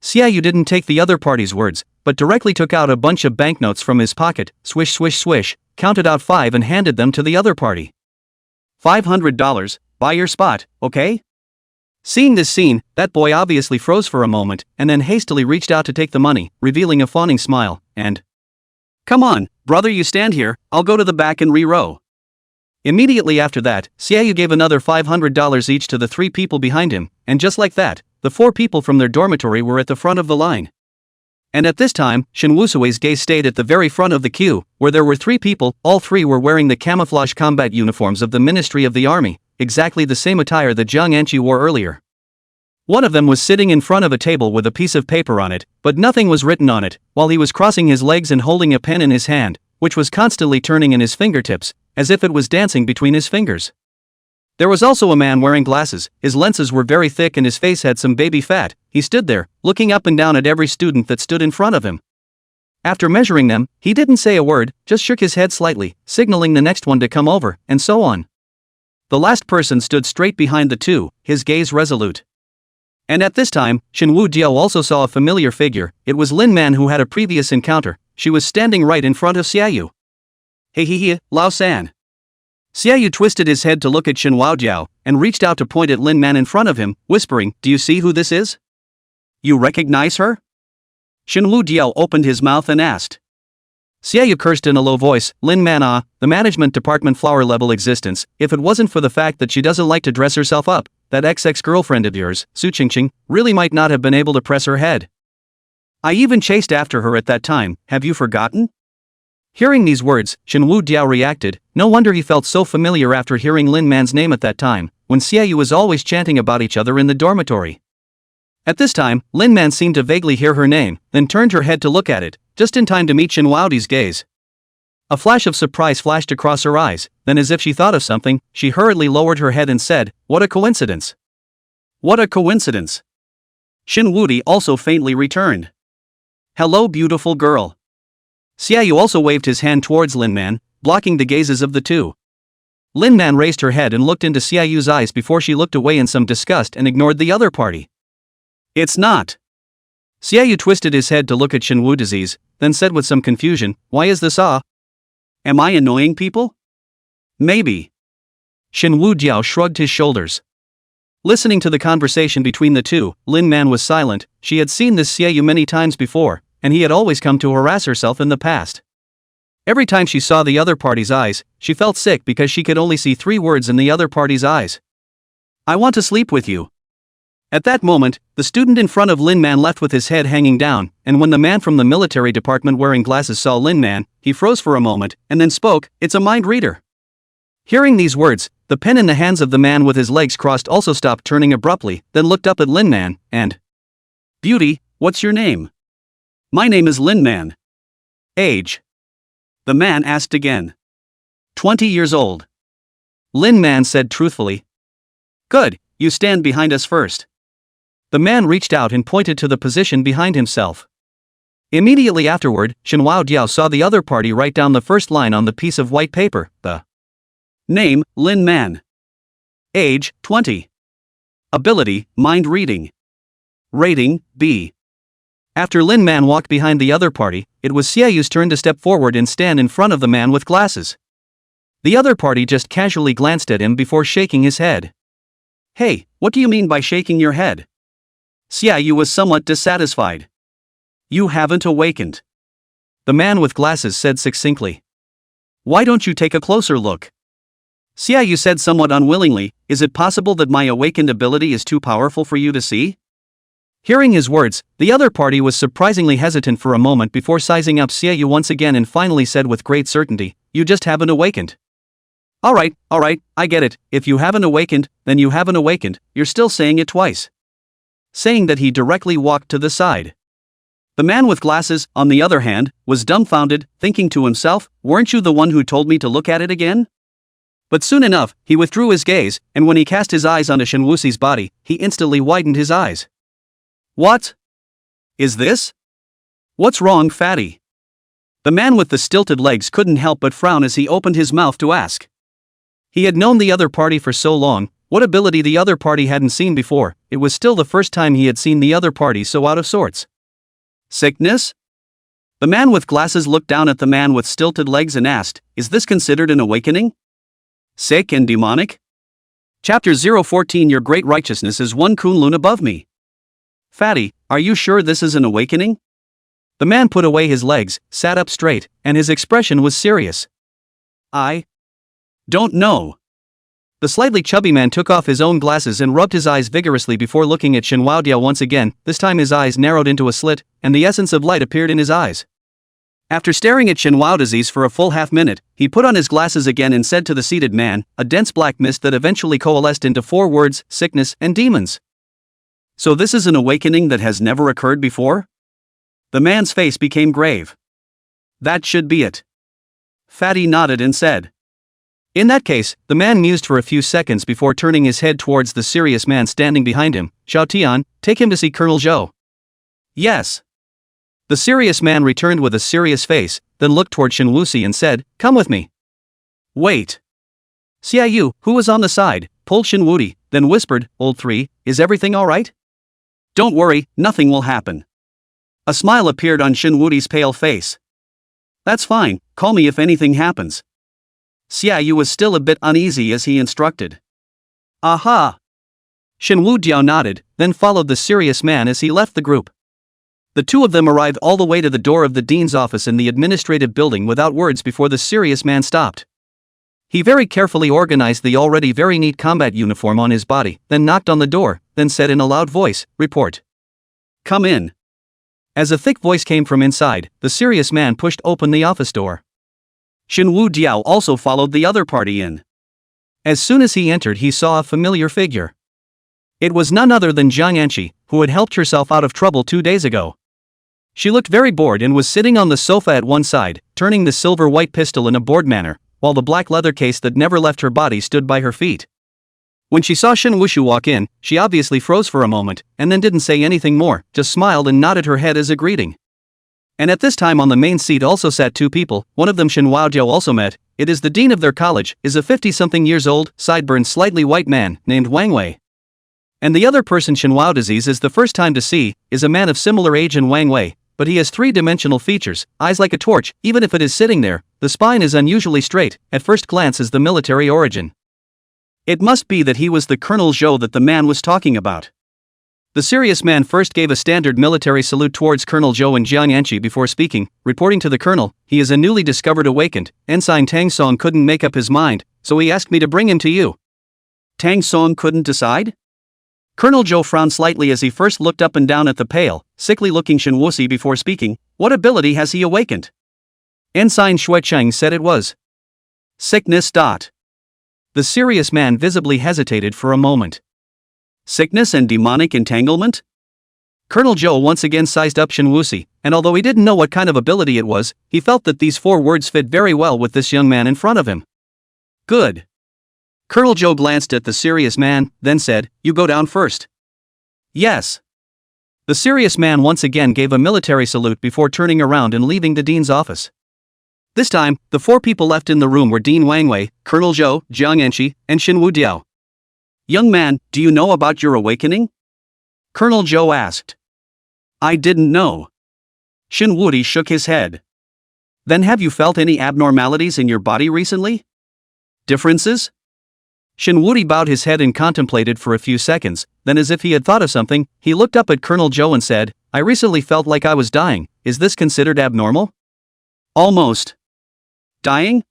Xiaoyu didn't take the other party's words, but directly took out a bunch of banknotes from his pocket, swish swish swish, counted out 5 and handed them to the other party. $500, buy your spot, okay? Seeing this scene, that boy obviously froze for a moment, and then hastily reached out to take the money, revealing a fawning smile, and, "Come on, brother, you stand here, I'll go to the back and re-row." Immediately after that, Xiaoyu gave another $500 each to the 3 people behind him, and just like that, the 4 people from their dormitory were at the front of the line. And at this time, Shinwusui's gaze stayed at the very front of the queue, where there were 3 people. All 3 were wearing the camouflage combat uniforms of the Ministry of the Army, exactly the same attire that Jiang Anqi wore earlier. One of them was sitting in front of a table with a piece of paper on it, but nothing was written on it, while he was crossing his legs and holding a pen in his hand, which was constantly turning in his fingertips, as if it was dancing between his fingers. There was also a man wearing glasses. His lenses were very thick and his face had some baby fat. He stood there, looking up and down at every student that stood in front of him. After measuring them, he didn't say a word, just shook his head slightly, signaling the next one to come over, and so on. The last person stood straight behind the 2, his gaze resolute. And at this time, Shinwoo Jiao also saw a familiar figure. It was Lin Man who had a previous encounter. She was standing right in front of Xiaoyu. "Hey, Lao San." Xiaoyu twisted his head to look at Shinwoo Jiao, and reached out to point at Lin Man in front of him, whispering, "Do you see who this is? You recognize her?" Shinwoo Jiao opened his mouth and asked. Xiaoyu cursed in a low voice, "Lin Man, the management department flower-level existence, if it wasn't for the fact that she doesn't like to dress herself up, that ex-girlfriend of yours, Su Qingqing, really might not have been able to press her head. I even chased after her at that time, have you forgotten?" Hearing these words, Shinwoo Jiao reacted. No wonder he felt so familiar after hearing Lin Man's name at that time, when Xiaoyu was always chanting about each other in the dormitory. At this time, Lin Man seemed to vaguely hear her name, then turned her head to look at it, just in time to meet Shinwoo's gaze. A flash of surprise flashed across her eyes, then as if she thought of something, she hurriedly lowered her head and said, "What a coincidence." "What a coincidence." Shinwoo also faintly returned. "Hello, beautiful girl." Xiaoyu also waved his hand towards Lin Man, blocking the gazes of the 2. Lin Man raised her head and looked into Xiaoyu's eyes before she looked away in some disgust and ignored the other party. "It's not." Xiaoyu twisted his head to look at Shinwoo disease, then said with some confusion, "Why is this Am I annoying people?" "Maybe." Shinwoo Jiao shrugged his shoulders. Listening to the conversation between the 2, Lin Man was silent. She had seen this Xiaoyu many times before, and he had always come to harass herself in the past. Every time she saw the other party's eyes, she felt sick because she could only see 3 words in the other party's eyes. "I want to sleep with you." At that moment, the student in front of Lin Man left with his head hanging down, and when the man from the military department wearing glasses saw Lin Man, he froze for a moment, and then spoke, "It's a mind reader." Hearing these words, the pen in the hands of the man with his legs crossed also stopped turning abruptly, then looked up at Lin Man, and, "Beauty, what's your name?" "My name is Lin Man." "Age?" The man asked again. 20 years old. Lin Man said truthfully. "Good, you stand behind us first." The man reached out and pointed to the position behind himself. Immediately afterward, Shenhua Diao saw the other party write down the first line on the piece of white paper, the name, Lin Man. Age, 20. Ability, mind reading. Rating, B. After Lin Man walked behind the other party, it was Xiaoyu's turn to step forward and stand in front of the man with glasses. The other party just casually glanced at him before shaking his head. "Hey, what do you mean by shaking your head?" Xiaoyu was somewhat dissatisfied. "You haven't awakened," the man with glasses said succinctly. "Why don't you take a closer look?" Xiaoyu said somewhat unwillingly, "Is it possible that my awakened ability is too powerful for you to see?" Hearing his words, the other party was surprisingly hesitant for a moment before sizing up Xiaoyu once again and finally said with great certainty, "You just haven't awakened." Alright, I get it, if you haven't awakened, then you haven't awakened, you're still saying it twice." Saying that, he directly walked to the side. The man with glasses, on the other hand, was dumbfounded, thinking to himself, "Weren't you the one who told me to look at it again?" But soon enough, he withdrew his gaze, and when he cast his eyes onto Shenwuxi's body, he instantly widened his eyes. "What is this? What's wrong, fatty?" The man with the stilted legs couldn't help but frown as he opened his mouth to ask. He had known the other party for so long, what ability the other party hadn't seen before, it was still the first time he had seen the other party so out of sorts. Sickness? The man with glasses looked down at the man with stilted legs and asked, "Is this considered an awakening? Sick and demonic?" Chapter 014 Your great righteousness is one kunlun above me. Fatty, are you sure this is an awakening? The man put away his legs, sat up straight, and his expression was serious. I don't know. The slightly chubby man took off his own glasses and rubbed his eyes vigorously before looking at Shenhua Diao once again. This time his eyes narrowed into a slit, and the essence of light appeared in his eyes. After staring at Shenhua Diao for a full half-minute, he put on his glasses again and said to the seated man, a dense black mist that eventually coalesced into 4 words, sickness and demons. So this is an awakening that has never occurred before? The man's face became grave. That should be it. Fatty nodded and said. In that case, the man mused for a few seconds before turning his head towards the serious man standing behind him. Xiao Tian, take him to see Colonel Zhou. Yes. The serious man returned with a serious face, then looked toward Shenwuxi and said, Come with me. Wait. Xiaoyu, who was on the side, pulled Shenwuxi, then whispered, Old 3, is everything alright? Don't worry, nothing will happen. A smile appeared on Shenwuxi's pale face. That's fine, call me if anything happens. Xiaoyu was still a bit uneasy as he instructed. Aha! Shenwu Diao nodded, then followed the serious man as he left the group. The two of them arrived all the way to the door of the dean's office in the administrative building without words before the serious man stopped. He very carefully organized the already very neat combat uniform on his body, then knocked on the door, then said in a loud voice, Report. Come in. As a thick voice came from inside, the serious man pushed open the office door. Shenwu Diao also followed the other party in. As soon as he entered, he saw a familiar figure. It was none other than Jiang Yanqi, who had helped herself out of trouble 2 days ago. She looked very bored and was sitting on the sofa at one side, turning the silver-white pistol in a bored manner, while the black leather case that never left her body stood by her feet. When she saw Shenwuxi walk in, she obviously froze for a moment, and then didn't say anything more, just smiled and nodded her head as a greeting. And at this time on the main seat also sat 2 people, one of them Shenhua Diao also met. It is the dean of their college, is a 50-something years old, sideburns slightly white man, named Wang Wei. And the other person Shenhua Diao is the first time to see, is a man of similar age in Wang Wei, but he has 3-dimensional features, eyes like a torch, even if it is sitting there, the spine is unusually straight, at first glance is the military origin. It must be that he was the Colonel Zhou that the man was talking about. The serious man first gave a standard military salute towards Colonel Zhou and Jiang Yanqi before speaking, reporting to the colonel, he is a newly discovered awakened, Ensign Tang Song couldn't make up his mind, so he asked me to bring him to you. Tang Song couldn't decide? Colonel Zhou frowned slightly as he first looked up and down at the pale, sickly-looking Shen Wuxi before speaking. What ability has he awakened? Ensign Xuecheng said it was sickness. The serious man visibly hesitated for a moment. Sickness and demonic entanglement? Colonel Zhou once again sized up Shen Wuxi, and although he didn't know what kind of ability it was, he felt that these 4 words fit very well with this young man in front of him. Good. Colonel Zhou glanced at the serious man, then said, "You go down first." Yes. The serious man once again gave a military salute before turning around and leaving the dean's office. This time, the 4 people left in the room were Dean Wang Wei, Colonel Zhou, Jiang Enchi, and Xin Wu Diao. "Young man, do you know about your awakening?" Colonel Zhou asked. "I didn't know." Xin Wudi shook his head. "Then have you felt any abnormalities in your body recently? Differences?" Xin Wudi bowed his head and contemplated for a few seconds, then as if he had thought of something, he looked up at Colonel Zhou and said, "I recently felt like I was dying. Is this considered abnormal?" "Almost." Dying?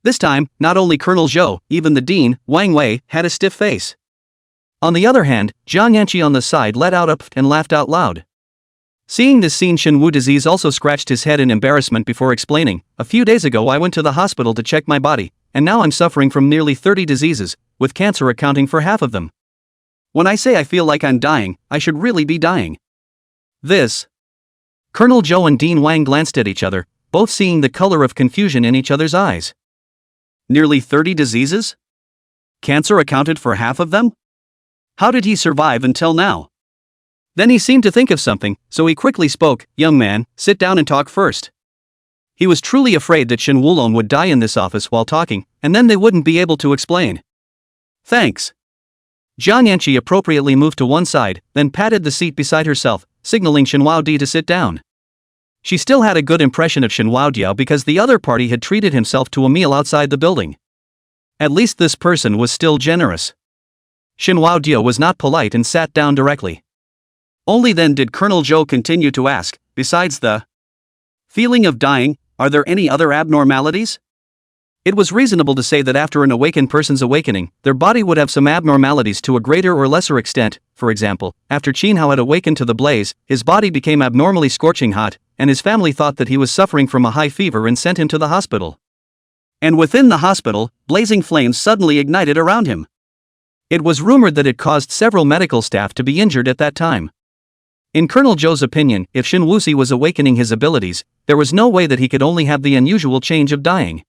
This time, not only Colonel Zhou, even the dean, Wang Wei, had a stiff face. On the other hand, Jiang Yanqi on the side let out a pfft and laughed out loud. Seeing this scene, Shen Wu Disease also scratched his head in embarrassment before explaining, "A few days ago I went to the hospital to check my body, and now I'm suffering from nearly 30 diseases, with cancer accounting for half of them. When I say I feel like I'm dying, I should really be dying." This. Colonel Zhou and Dean Wang glanced at each other, both seeing the color of confusion in each other's eyes. Nearly 30 diseases? Cancer accounted for half of them? How did he survive until now? Then he seemed to think of something, so he quickly spoke, "Young man, sit down and talk first." He was truly afraid that Shen Wulong would die in this office while talking, and then they wouldn't be able to explain. "Thanks." Jiang Yanqi appropriately moved to one side, then patted the seat beside herself, signaling Shen Waodi to sit down. She still had a good impression of Shen Waodiao because the other party had treated himself to a meal outside the building. At least this person was still generous. Shen Waodiao was not polite and sat down directly. Only then did Colonel Zhou continue to ask, "Besides the feeling of dying, are there any other abnormalities?" It was reasonable to say that after an awakened person's awakening, their body would have some abnormalities to a greater or lesser extent. For example, after Qin Hao had awakened to the blaze, his body became abnormally scorching hot, and his family thought that he was suffering from a high fever and sent him to the hospital. And within the hospital, blazing flames suddenly ignited around him. It was rumored that it caused several medical staff to be injured at that time. In Colonel Zhou's opinion, if Shen Wuxi was awakening his abilities, there was no way that he could only have the unusual change of dying.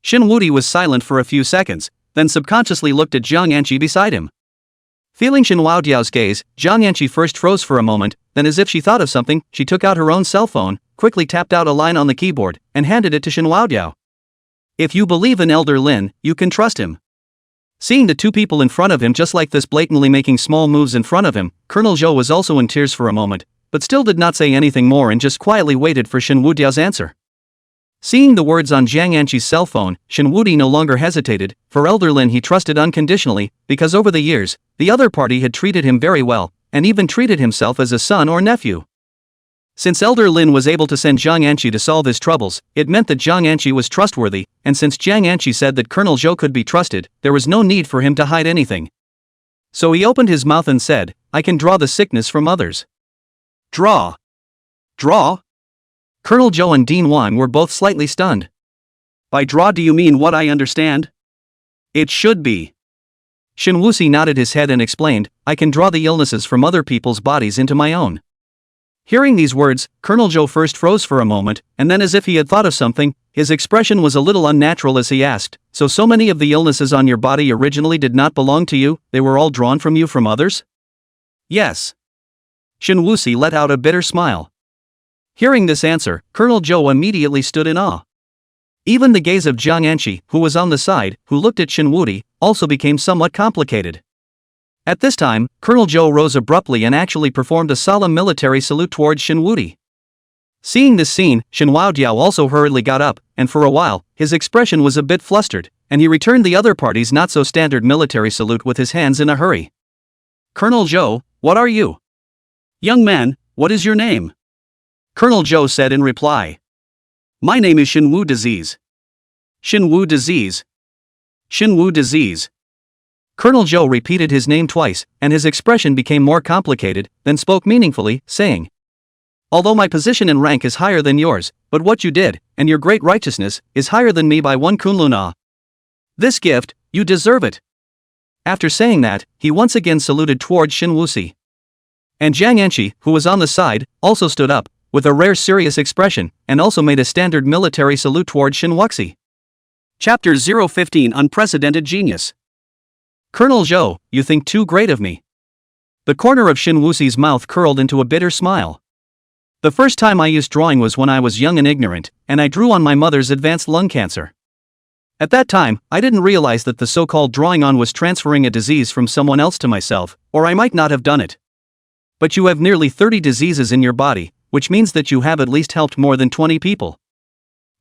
Shen Wudi was silent for a few seconds, then subconsciously looked at Jiang Yanqi beside him. Feeling Shen Waodiao's gaze, Jiang Yanqi first froze for a moment, then as if she thought of something, she took out her own cell phone, quickly tapped out a line on the keyboard, and handed it to Shen Waodiao. "If you believe in Elder Lin, you can trust him." Seeing the 2 people in front of him just like this blatantly making small moves in front of him, Colonel Zhou was also in tears for a moment, but still did not say anything more and just quietly waited for Shen Wudiao's answer. Seeing the words on Jiang Yanqi's cell phone, Shen Wudi no longer hesitated. For Elder Lin he trusted unconditionally, because over the years, the other party had treated him very well, and even treated himself as a son or nephew. Since Elder Lin was able to send Jiang Yanqi to solve his troubles, it meant that Jiang Yanqi was trustworthy, and since Jiang Yanqi said that Colonel Zhou could be trusted, there was no need for him to hide anything. So he opened his mouth and said, "I can draw the sickness from others." Draw? Draw? Colonel Zhou and Dean Wang were both slightly stunned. "By draw do you mean what I understand?" "It should be." Shen Wuxi nodded his head and explained, "I can draw the illnesses from other people's bodies into my own." Hearing these words, Colonel Zhou first froze for a moment, and then as if he had thought of something, his expression was a little unnatural as he asked, So many of the illnesses on your body originally did not belong to you, they were all drawn from you from others?" "Yes." Shen Wuxi let out a bitter smile. Hearing this answer, Colonel Zhou immediately stood in awe. Even the gaze of Jiang Yanqi, who was on the side, who looked at Shen Wudi, also became somewhat complicated. At this time, Colonel Zhou rose abruptly and actually performed a solemn military salute towards Shen Wudi. Seeing this scene, Shen Waodiao also hurriedly got up, and for a while, his expression was a bit flustered, and he returned the other party's not-so-standard military salute with his hands in a hurry. "Colonel Zhou, what are you?" "Young man, what is your name?" Colonel Zhou said in reply. "My name is Shen Wu Disease." "Shen Wu Disease? Shen Wu Disease?" Colonel Zhou repeated his name twice, and his expression became more complicated, then spoke meaningfully, saying, "Although my position and rank is higher than yours, but what you did, and your great righteousness, is higher than me by 1 kunlun. This gift, you deserve it." After saying that, he once again saluted towards Shin Wuxi. And Jiang Yanqi, who was on the side, also stood up, with a rare serious expression, and also made a standard military salute towards Shin Wuxi. Chapter 015 Unprecedented Genius. Colonel Zhou, you think too great of me. The corner of Shin Wuxi's mouth curled into a bitter smile. The first time I used drawing was when I was young and ignorant, and I drew on my mother's advanced lung cancer. At that time, I didn't realize that the so-called drawing on was transferring a disease from someone else to myself, or I might not have done it. But you have nearly 30 diseases in your body, which means that you have at least helped more than 20 people.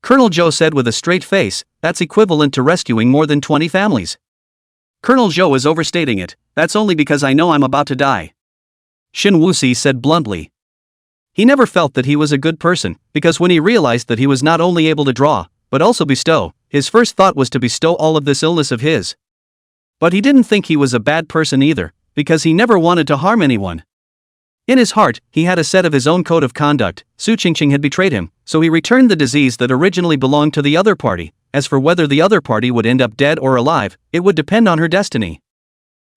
Colonel Zhou said with a straight face, that's equivalent to rescuing more than 20 families. Colonel Zhou is overstating it, that's only because I know I'm about to die. Shin Wuxi said bluntly. He never felt that he was a good person, because when he realized that he was not only able to draw, but also bestow, his first thought was to bestow all of this illness of his. But he didn't think he was a bad person either, because he never wanted to harm anyone. In his heart, he had a set of his own code of conduct. Su Qingqing had betrayed him, so he returned the disease that originally belonged to the other party. As for whether the other party would end up dead or alive, it would depend on her destiny.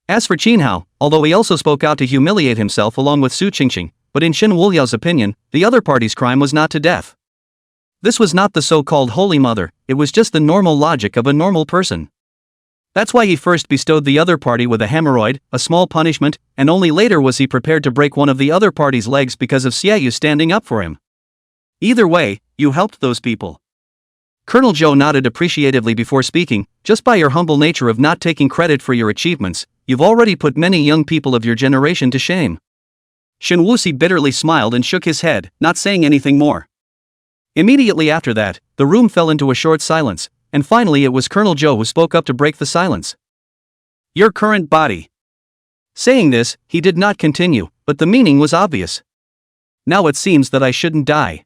As for Qinhao, although he also spoke out to humiliate himself along with Su Qingqing, but in Shin Wuliao's opinion, the other party's crime was not to death. This was not the so-called Holy Mother, it was just the normal logic of a normal person. That's why he first bestowed the other party with a hemorrhoid, a small punishment, and only later was he prepared to break one of the other party's legs because of Xiaoyu standing up for him. Either way, you helped those people. Colonel Zhou nodded appreciatively before speaking. Just by your humble nature of not taking credit for your achievements, you've already put many young people of your generation to shame. Shin Wuxi bitterly smiled and shook his head, not saying anything more. Immediately after that, the room fell into a short silence, and finally it was Colonel Zhou who spoke up to break the silence. Your current body. Saying this, he did not continue, but the meaning was obvious. Now it seems that I shouldn't die.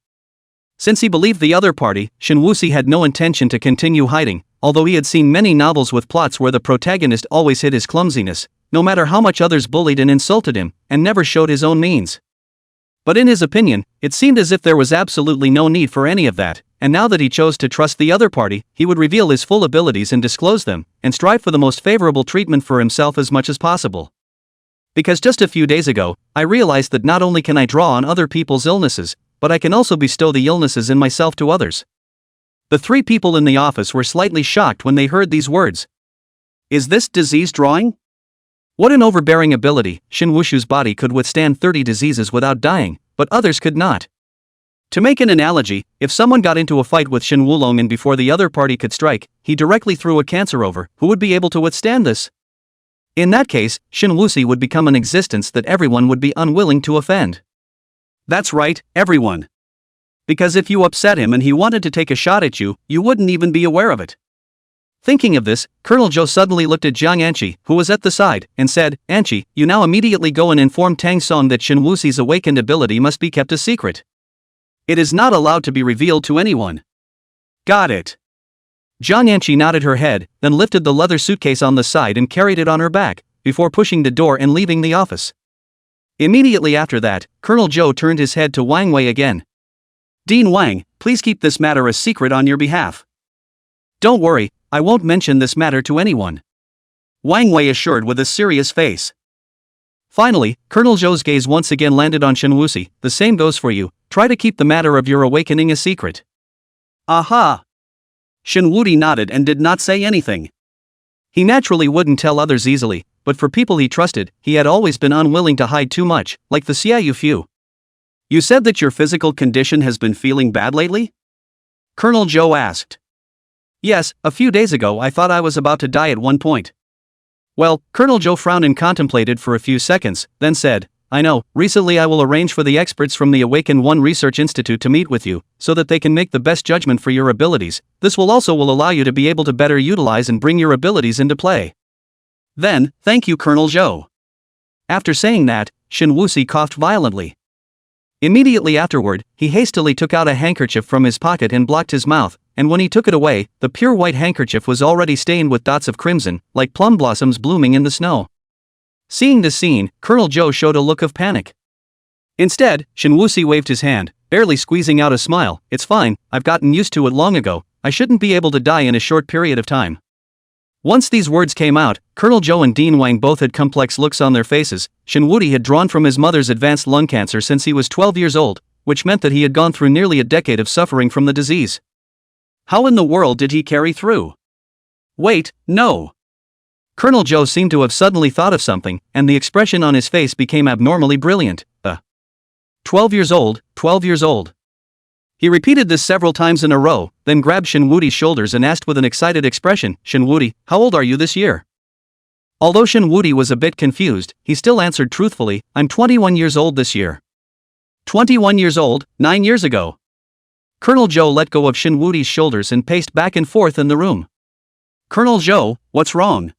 Since he believed the other party, Shin Wuxi had no intention to continue hiding, although he had seen many novels with plots where the protagonist always hid his clumsiness, no matter how much others bullied and insulted him, and never showed his own means. But in his opinion, it seemed as if there was absolutely no need for any of that, and now that he chose to trust the other party, he would reveal his full abilities and disclose them, and strive for the most favorable treatment for himself as much as possible. Because just a few days ago, I realized that not only can I draw on other people's illnesses, but I can also bestow the illnesses in myself to others. The three people in the office were slightly shocked when they heard these words. Is this disease drawing? What an overbearing ability! Shin Wuxu's body could withstand 30 diseases without dying, but others could not. To make an analogy, if someone got into a fight with Shin Wulong and before the other party could strike, he directly threw a cancer over, who would be able to withstand this? In that case, Shin Wuxi would become an existence that everyone would be unwilling to offend. That's right, everyone. Because if you upset him and he wanted to take a shot at you, you wouldn't even be aware of it. Thinking of this, Colonel Zhou suddenly looked at Jiang Yanqi, who was at the side, and said, Yanqi, you now immediately go and inform Tang Song that Shin Wuxi's awakened ability must be kept a secret. It is not allowed to be revealed to anyone. Got it. Jiang Yanqi nodded her head, then lifted the leather suitcase on the side and carried it on her back, before pushing the door and leaving the office. Immediately after that, Colonel Zhou turned his head to Wang Wei again. Dean Wang, please keep this matter a secret on your behalf. Don't worry, I won't mention this matter to anyone. Wang Wei assured with a serious face. Finally, Colonel Zhou's gaze once again landed on Shin Wuxi. The same goes for you, try to keep the matter of your awakening a secret. Aha! Shin Wuxi nodded and did not say anything. He naturally wouldn't tell others easily, but for people he trusted, he had always been unwilling to hide too much, like the Xiaoyu few. You said that your physical condition has been feeling bad lately? Colonel Zhou asked. Yes, a few days ago I thought I was about to die at one point. Well, Colonel Zhou frowned and contemplated for a few seconds, then said, I know, recently I will arrange for the experts from the Awaken One Research Institute to meet with you, so that they can make the best judgment for your abilities. This will allow you to be able to better utilize and bring your abilities into play. Then, thank you Colonel Zhou. After saying that, Shin Wuxi coughed violently. Immediately afterward, he hastily took out a handkerchief from his pocket and blocked his mouth, and when he took it away, the pure white handkerchief was already stained with dots of crimson, like plum blossoms blooming in the snow. Seeing this scene, Colonel Joe showed a look of panic. Instead, Shinwusi waved his hand, barely squeezing out a smile. "It's fine, I've gotten used to it long ago. I shouldn't be able to die in a short period of time." Once these words came out, Colonel Joe and Dean Wang both had complex looks on their faces. Shinwudi had drawn from his mother's advanced lung cancer since he was 12 years old, which meant that he had gone through nearly a decade of suffering from the disease. How in the world did he carry through? Wait, no. Colonel Joe seemed to have suddenly thought of something, and the expression on his face became abnormally brilliant. 12 years old, 12 years old. He repeated this several times in a row, then grabbed Shinwudi's shoulders and asked with an excited expression, "Shinwudi, how old are you this year?" Although Shinwudi was a bit confused, he still answered truthfully, "I'm 21 years old this year." 21 years old, 9 years ago. Colonel Joe let go of Shinwudi's shoulders and paced back and forth in the room. "Colonel Joe, what's wrong?"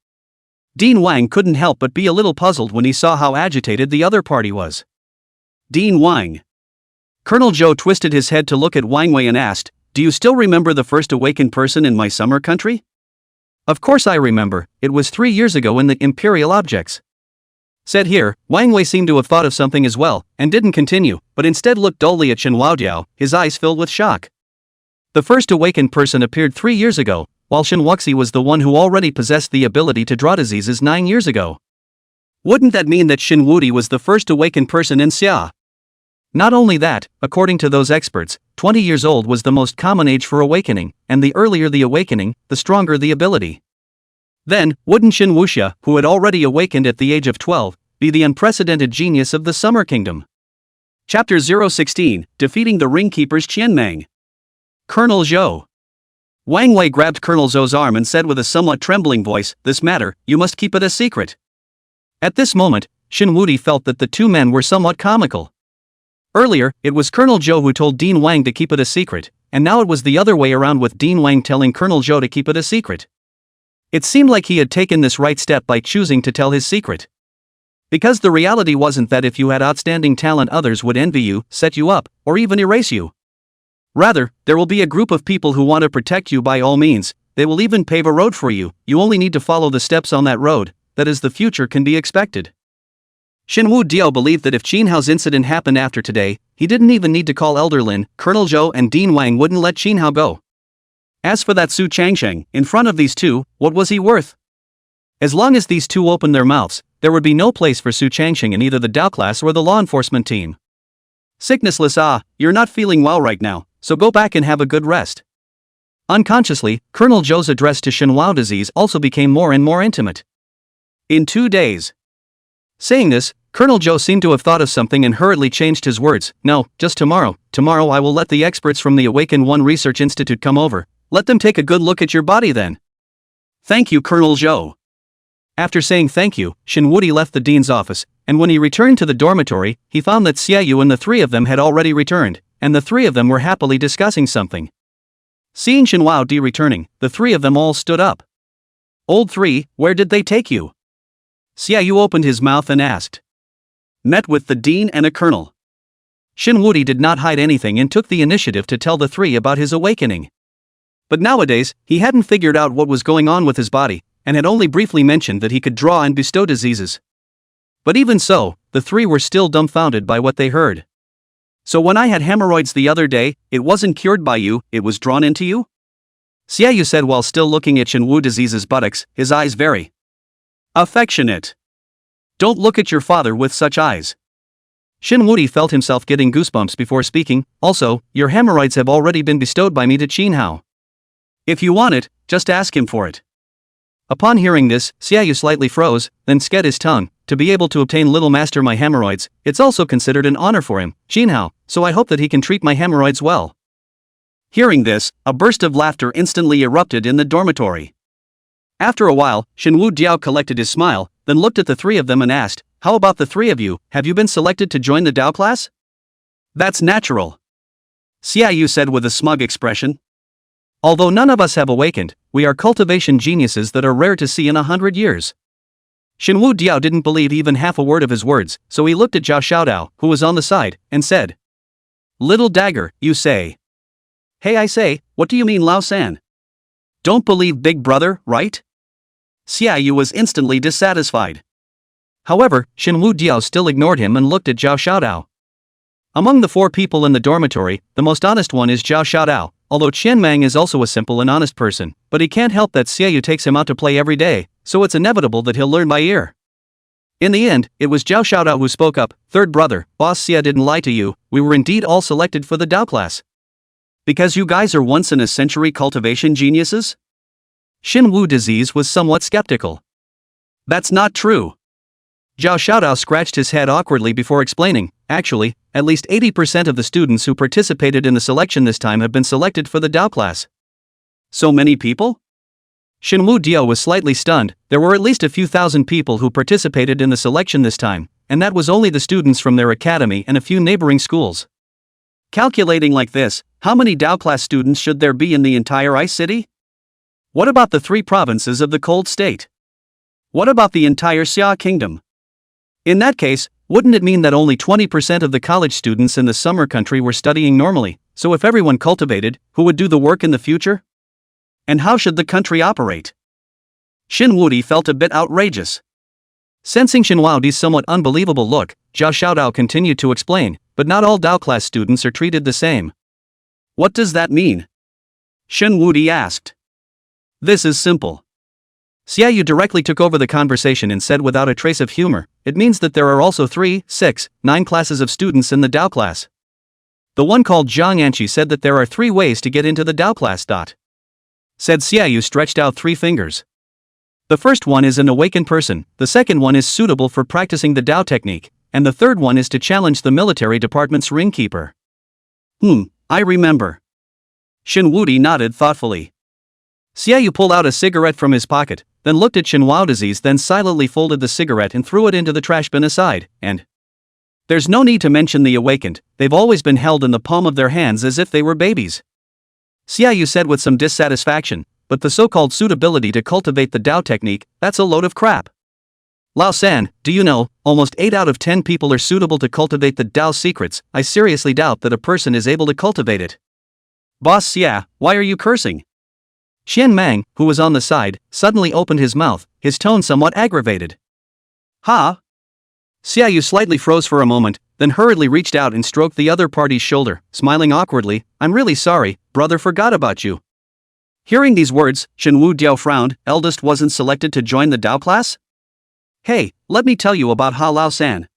Dean Wang couldn't help but be a little puzzled when he saw how agitated the other party was. Dean Wang. Colonel Joe twisted his head to look at Wang Wei and asked, "Do you still remember the first awakened person in my summer country?" "Of course I remember, it was 3 years ago in the Imperial Objects." Said here, Wang Wei seemed to have thought of something as well, and didn't continue, but instead looked dully at Shen Waodiao, his eyes filled with shock. The first awakened person appeared 3 years ago, while Shen Wuxi was the one who already possessed the ability to draw diseases 9 years ago. Wouldn't that mean that Shen Wudi was the first awakened person in Xia? Not only that, according to those experts, 20 years old was the most common age for awakening, and the earlier the awakening, the stronger the ability. Then, wouldn't Shen Wuxia, who had already awakened at the age of 12, be the unprecedented genius of the Summer Kingdom? Chapter 016, Defeating the Ringkeeper's Qianmeng. Colonel Zhou. Wang Wei grabbed Colonel Zhou's arm and said with a somewhat trembling voice, "This matter, you must keep it a secret." At this moment, Shen Wudi felt that the two men were somewhat comical. Earlier, it was Colonel Zhou who told Dean Wang to keep it a secret, and now it was the other way around with Dean Wang telling Colonel Zhou to keep it a secret. It seemed like he had taken this right step by choosing to tell his secret. Because the reality wasn't that if you had outstanding talent others would envy you, set you up, or even erase you. Rather, there will be a group of people who want to protect you by all means. They will even pave a road for you. You only need to follow the steps on that road. That is, the future can be expected. Shinwu Diao believed that if Qin Hao's incident happened after today, he didn't even need to call Elder Lin. Colonel Zhou and Dean Wang wouldn't let Qin Hao go. As for that Su Changsheng, in front of these two, what was he worth? As long as these two opened their mouths, there would be no place for Su Changsheng in either the Dao class or the law enforcement team. Sicknessless, you're not feeling well right now, so go back and have a good rest. Unconsciously, Colonel Zhou's address to Shenhua disease also became more and more intimate. In 2 days. Saying this, Colonel Zhou seemed to have thought of something and hurriedly changed his words. "No, just tomorrow. Tomorrow I will let the experts from the Awaken 1 Research Institute come over. Let them take a good look at your body then." "Thank you, Colonel Zhou." After saying thank you, Shen Wudi left the dean's office, and when he returned to the dormitory, he found that Xiaoyu and the three of them had already returned, and the three of them were happily discussing something. Seeing Shen Waodi returning, the three of them all stood up. "Old three, where did they take you?" Xiaoyu opened his mouth and asked. "Met with the dean and a colonel." Shen Wudi did not hide anything and took the initiative to tell the three about his awakening. But nowadays, he hadn't figured out what was going on with his body, and had only briefly mentioned that he could draw and bestow diseases. But even so, the three were still dumbfounded by what they heard. "So when I had hemorrhoids the other day, it wasn't cured by you, it was drawn into you?" Xiaoyu said while still looking at Shenwu disease's buttocks, his eyes very affectionate. "Don't look at your father with such eyes." Shen Wudi felt himself getting goosebumps before speaking. "Also, your hemorrhoids have already been bestowed by me to Qin Hao. If you want it, just ask him for it." Upon hearing this, Xiaoyu slightly froze, then scat his tongue. "To be able to obtain Little Master my hemorrhoids, it's also considered an honor for him, Qin Hao, so I hope that he can treat my hemorrhoids well." Hearing this, a burst of laughter instantly erupted in the dormitory. After a while, Shenwu Diao collected his smile, then looked at the three of them and asked, "How about the three of you, have you been selected to join the Dao class?" "That's natural," Xiaoyu said with a smug expression. "Although none of us have awakened, we are cultivation geniuses that are rare to see in 100 years. Shenwu Diao didn't believe even half a word of his words, so he looked at Zhao Xiaodao, who was on the side, and said, "Little dagger, you say?" Hey, I say, what do you mean, Lao San? Don't believe Big Brother, right? Xiaoyu was instantly dissatisfied. However, Shenwu Diao still ignored him and looked at Zhao Xiaodao. Among the 4 people in the dormitory, the most honest one is Zhao Xiaodao, although Qian Mang is also a simple and honest person, but he can't help that Xiaoyu takes him out to play every day, so it's inevitable that he'll learn by ear. In the end, it was Zhao Xiaodao who spoke up. Third brother, Boss Xia didn't lie to you, we were indeed all selected for the Dao class. Because you guys are once-in-a-century cultivation geniuses? Xinwu Disease was somewhat skeptical. That's not true. Zhao Xiaodao scratched his head awkwardly before explaining, actually, at least 80% of the students who participated in the selection this time have been selected for the Dao class. So many people? Shenwu Diao was slightly stunned. There were at least a few thousand people who participated in the selection this time, and that was only the students from their academy and a few neighboring schools. Calculating like this, how many Dao class students should there be in the entire Ice City? What about the 3 provinces of the Cold State? What about the entire Xia Kingdom? In that case, wouldn't it mean that only 20% of the college students in the summer country were studying normally? So if everyone cultivated, who would do the work in the future? And how should the country operate? Shin Wudi felt a bit outrageous. Sensing Shin Wudi's somewhat unbelievable look, Zhao Xiaodao continued to explain, but not all Dao class students are treated the same. What does that mean? Shin Wudi asked. This is simple. Xiaoyu directly took over the conversation and said without a trace of humor, it means that there are also 3, 6, 9 classes of students in the Dao class. The one called Zhang Anqi said that there are 3 ways to get into the Dao class. Said Xiaoyu stretched out 3 fingers. The first one is an awakened person, the second one is suitable for practicing the Dao technique, and the third one is to challenge the military department's ring keeper. I remember. Shin Wudi nodded thoughtfully. Xiaoyu pulled out a cigarette from his pocket, then looked at Shenwu Disease, then silently folded the cigarette and threw it into the trash bin aside, and there's no need to mention the awakened, they've always been held in the palm of their hands as if they were babies. Xiaoyu said with some dissatisfaction, but the so-called suitability to cultivate the Dao technique, that's a load of crap. Lao San, do you know, almost 8 out of 10 people are suitable to cultivate the Dao secrets. I seriously doubt that a person is able to cultivate it. Boss Xia, why are you cursing? Qian Mang, who was on the side, suddenly opened his mouth, his tone somewhat aggravated. Ha! Xiaoyu slightly froze for a moment, then hurriedly reached out and stroked the other party's shoulder, smiling awkwardly. I'm really sorry, brother forgot about you. Hearing these words, Shenwu Diao frowned. Eldest wasn't selected to join the Dao class? Hey, let me tell you about Ha Lao San.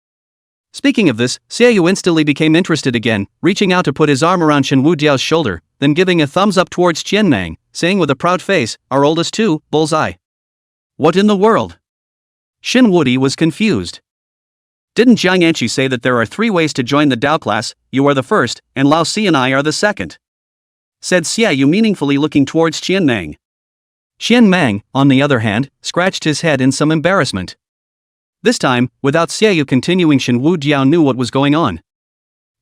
Speaking of this, Xiaoyu instantly became interested again, reaching out to put his arm around Shenwu Diao's shoulder, then giving a thumbs up towards Qian Mang, saying with a proud face, our oldest too, bullseye. What in the world? Shin Wudi was confused. Didn't Zhang Anqi say that there are 3 ways to join the Dao class? You are the first, and Lao Si and I are the second. Said Xiaoyu meaningfully looking towards Qian Mang. Qian Mang, on the other hand, scratched his head in some embarrassment. This time, without Xiaoyu continuing, Shenwu Diao knew what was going on.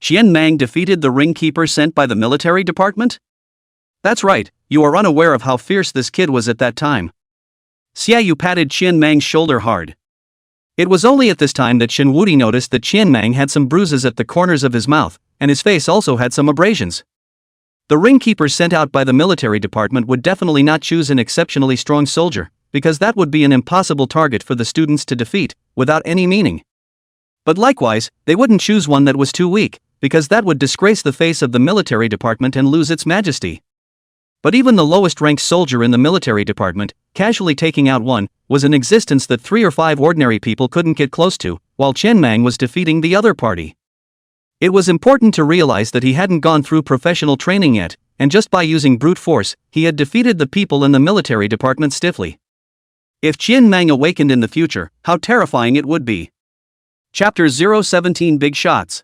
Qian Mang defeated the ring keeper sent by the military department? That's right, you are unaware of how fierce this kid was at that time. Xiaoyu patted Qian Mang's shoulder hard. It was only at this time that Shin Wudi noticed that Qian Mang had some bruises at the corners of his mouth, and his face also had some abrasions. The ring keeper sent out by the military department would definitely not choose an exceptionally strong soldier, because that would be an impossible target for the students to defeat, without any meaning. But likewise, they wouldn't choose one that was too weak, because that would disgrace the face of the military department and lose its majesty. But even the lowest-ranked soldier in the military department, casually taking out one, was an existence that 3 or 5 ordinary people couldn't get close to, while Qian Mang was defeating the other party. It was important to realize that he hadn't gone through professional training yet, and just by using brute force, he had defeated the people in the military department stiffly. If Qian Mang awakened in the future, how terrifying it would be. Chapter 017 Big Shots.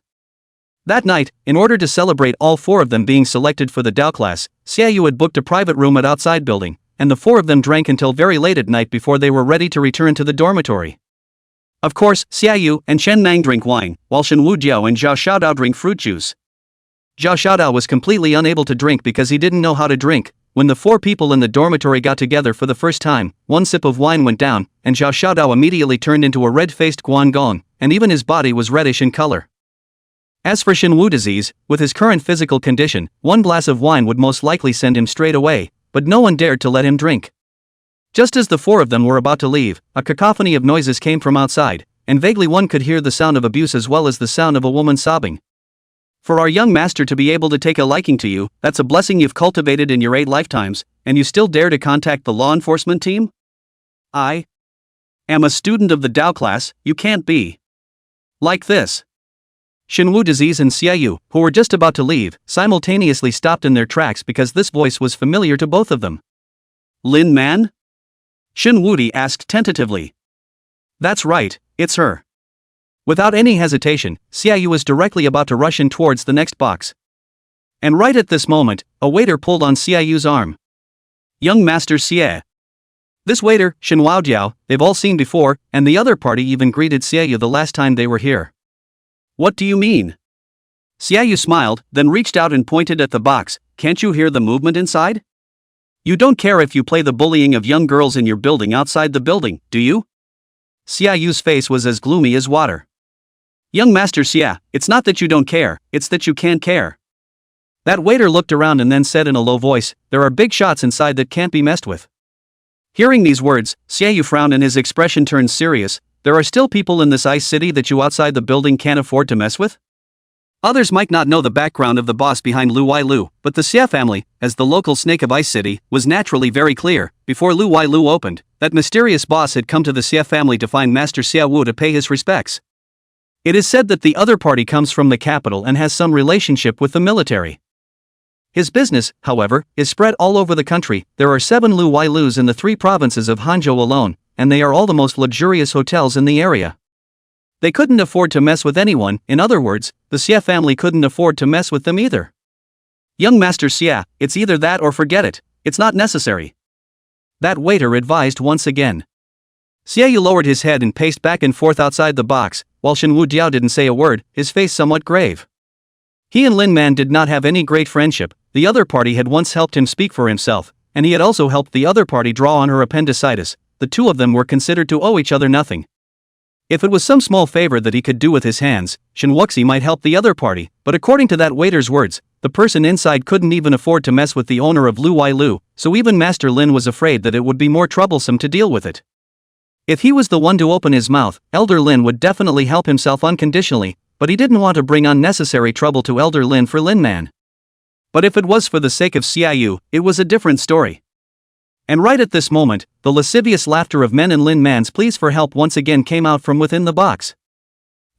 That night, in order to celebrate all 4 of them being selected for the Dao class, Xiaoyu had booked a private room at outside building, and the 4 of them drank until very late at night before they were ready to return to the dormitory. Of course, Xiaoyu and Qian Mang drink wine, while Shenwu Diao and Zhao Xiaodao drink fruit juice. Zhao Xiaodao was completely unable to drink because he didn't know how to drink. When the 4 people in the dormitory got together for the first time, 1 sip of wine went down, and Zhao Xiaodao immediately turned into a red-faced Guangong, and even his body was reddish in color. As for Shinwu disease, with his current physical condition, one glass of wine would most likely send him straight away, but no one dared to let him drink. Just as the four of them were about to leave, a cacophony of noises came from outside, and vaguely one could hear the sound of abuse as well as the sound of a woman sobbing. For our young master to be able to take a liking to you, that's a blessing you've cultivated in your 8 lifetimes, and you still dare to contact the law enforcement team? I am a student of the Tao class, you can't be like this. Shinwu disease and Xiaoyu, who were just about to leave, simultaneously stopped in their tracks because this voice was familiar to both of them. Lin Man? Shinwu asked tentatively. That's right, it's her. Without any hesitation, Xiaoyu was directly about to rush in towards the next box. And right at this moment, a waiter pulled on Xiaoyu's arm. Young Master Xie. This waiter, Shinwao Jiao, they've all seen before, and the other party even greeted Xiaoyu the last time they were here. What do you mean? Xiaoyu smiled, then reached out and pointed at the box. Can't you hear the movement inside? You don't care if you play the bullying of young girls in your building outside the building, do you? Xiaoyu's face was as gloomy as water. Young Master Xia, it's not that you don't care, it's that you can't care. That waiter looked around and then said in a low voice, there are big shots inside that can't be messed with. Hearing these words, Xiaoyu frowned and his expression turned serious. There are still people in this ice city that you outside the building can't afford to mess with? Others might not know the background of the boss behind Lu Wailu, but the Xia family, as the local snake of Ice City, was naturally very clear. Before Lu Wailu opened, that mysterious boss had come to the Xia family to find Master Xia Wu to pay his respects. It is said that the other party comes from the capital and has some relationship with the military. His business, however, is spread all over the country. There are 7 Lu Wailus in the 3 provinces of Hanzhou alone, and they are all the most luxurious hotels in the area. They couldn't afford to mess with anyone, in other words, the Xia family couldn't afford to mess with them either. Young Master Xia, it's either that or forget it, it's not necessary. That waiter advised once again. Xiaoyu lowered his head and paced back and forth outside the box, while Shinwu Diao didn't say a word, his face somewhat grave. He and Lin Man did not have any great friendship. The other party had once helped him speak for himself, and he had also helped the other party draw on her appendicitis. The two of them were considered to owe each other nothing. If it was some small favor that he could do with his hands, Shinwuxi might help the other party, but according to that waiter's words, the person inside couldn't even afford to mess with the owner of Lu Wailu, so even Master Lin was afraid that it would be more troublesome to deal with it. If he was the one to open his mouth, Elder Lin would definitely help himself unconditionally, but he didn't want to bring unnecessary trouble to Elder Lin for Lin Man. But if it was for the sake of Xiaoyu, it was a different story. And right at this moment, the lascivious laughter of men and Lin Man's pleas for help once again came out from within the box.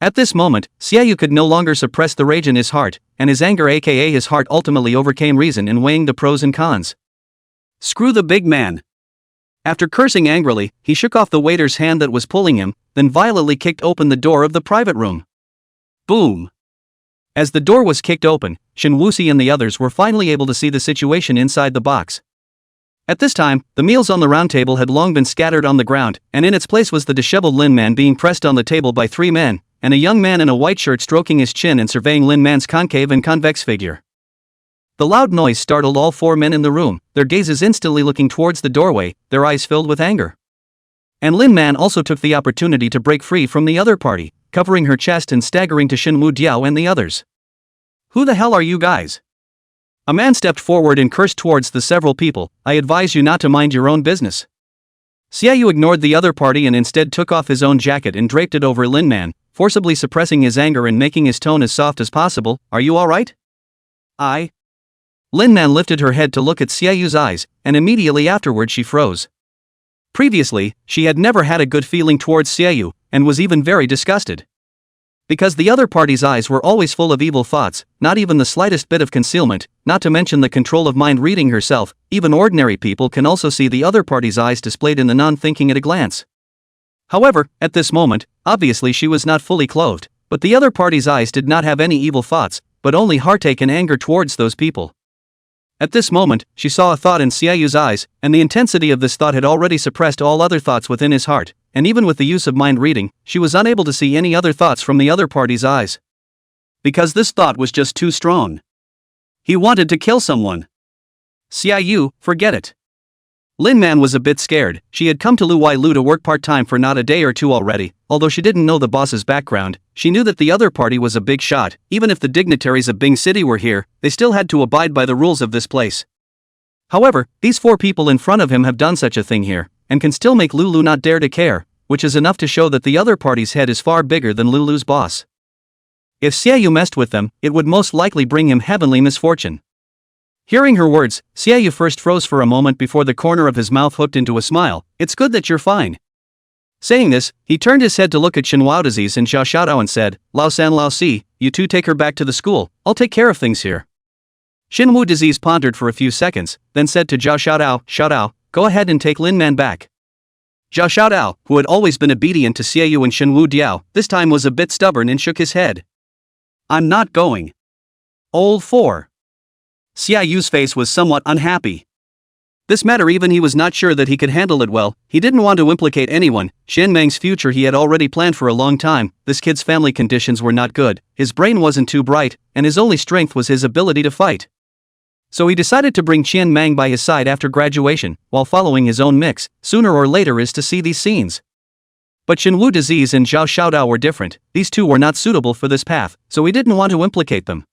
At this moment, Xiaoyu could no longer suppress the rage in his heart, and his anger aka his heart ultimately overcame reason in weighing the pros and cons. Screw the big man. After cursing angrily, he shook off the waiter's hand that was pulling him, then violently kicked open the door of the private room. Boom! As the door was kicked open, Shinwuxi and the others were finally able to see the situation inside the box. At this time, the meals on the round table had long been scattered on the ground, and in its place was the disheveled Lin Man being pressed on the table by 3 men, and a young man in a white shirt stroking his chin and surveying Lin Man's concave and convex figure. The loud noise startled all 4 men in the room, their gazes instantly looking towards the doorway, their eyes filled with anger. And Lin Man also took the opportunity to break free from the other party, covering her chest and staggering to Shinwu Diao and the others. Who the hell are you guys? A man stepped forward and cursed towards the several people. I advise you not to mind your own business. Xiaoyu ignored the other party and instead took off his own jacket and draped it over Lin Man, forcibly suppressing his anger and making his tone as soft as possible. Are you alright? Lin Man lifted her head to look at Xiaoyu's eyes, and immediately afterward she froze. Previously, she had never had a good feeling towards Xiaoyu, and was even very disgusted. Because the other party's eyes were always full of evil thoughts, not even the slightest bit of concealment, not to mention the control of mind reading herself. Even ordinary people can also see the other party's eyes displayed in the non-thinking at a glance. However, at this moment, obviously she was not fully clothed, but the other party's eyes did not have any evil thoughts, but only heartache and anger towards those people. At this moment, she saw a thought in Xiaoyu's eyes, and the intensity of this thought had already suppressed all other thoughts within his heart, and even with the use of mind reading, she was unable to see any other thoughts from the other party's eyes. Because this thought was just too strong. He wanted to kill someone. Xiaoyu, forget it. Lin Man was a bit scared. She had come to Lu Wai Lu to work part-time for not a day or two already. Although she didn't know the boss's background, she knew that the other party was a big shot. Even if the dignitaries of Bing City were here, they still had to abide by the rules of this place. However, these 4 people in front of him have done such a thing here, and can still make Lulu not dare to care, which is enough to show that the other party's head is far bigger than Lulu's boss. If Xiaoyu messed with them, it would most likely bring him heavenly misfortune. Hearing her words, Xiaoyu first froze for a moment before the corner of his mouth hooked into a smile. It's good that you're fine. Saying this, he turned his head to look at Shenhua Disease and Xiao Xiaodao and said, Lao San Lao Si, you two take her back to the school, I'll take care of things here. Shenhua Disease pondered for a few seconds, then said to Zhao Xiaodao, go ahead and take Lin Man back. Zhao Xiaodao, who had always been obedient to Xiaoyu and Shenhua Diao, this time was a bit stubborn and shook his head. I'm not going. Old 4. Xiaoyu's face was somewhat unhappy. This matter even he was not sure that he could handle it well. He didn't want to implicate anyone. Xian Meng's future he had already planned for a long time. This kid's family conditions were not good, his brain wasn't too bright, and his only strength was his ability to fight. So he decided to bring Qian Meng by his side after graduation, while following his own mix. Sooner or later is to see these scenes. But Shenhua Disease and Zhao Xiaodao were different. These two were not suitable for this path, so he didn't want to implicate them.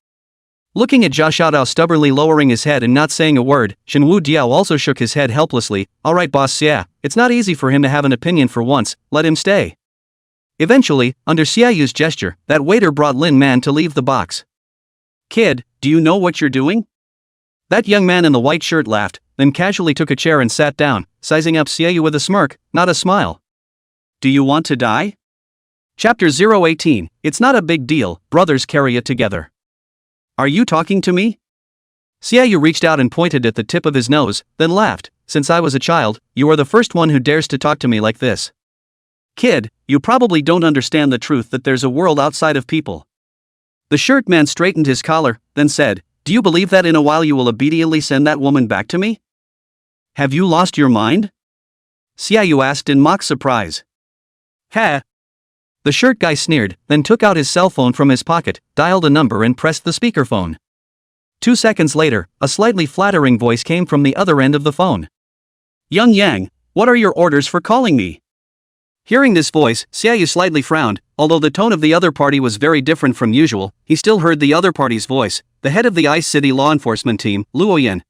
Looking at Zhao Xiaodao stubbornly lowering his head and not saying a word, Shenhua Diao also shook his head helplessly. Alright boss Xia, it's not easy for him to have an opinion for once, let him stay. Eventually, under Xiaoyu's gesture, that waiter brought Lin Man to leave the box. Kid, do you know what you're doing? That young man in the white shirt laughed, then casually took a chair and sat down, sizing up Xiaoyu with a smirk, not a smile. Do you want to die? Chapter 018, It's not a big deal, brothers carry it together. Are you talking to me? Xiaoyu reached out and pointed at the tip of his nose, then laughed. Since I was a child, you are the first one who dares to talk to me like this. Kid, you probably don't understand the truth that there's a world outside of people. The shirt man straightened his collar, then said, do you believe that in a while you will obediently send that woman back to me? Have you lost your mind? Xiaoyu asked in mock surprise. Ha! The shirt guy sneered, then took out his cell phone from his pocket, dialed a number and pressed the speakerphone. 2 seconds later, a slightly flattering voice came from the other end of the phone. Young Yang, what are your orders for calling me? Hearing this voice, Xiaoyu slightly frowned. Although the tone of the other party was very different from usual, he still heard the other party's voice, the head of the Ice City law enforcement team, Luo Yan.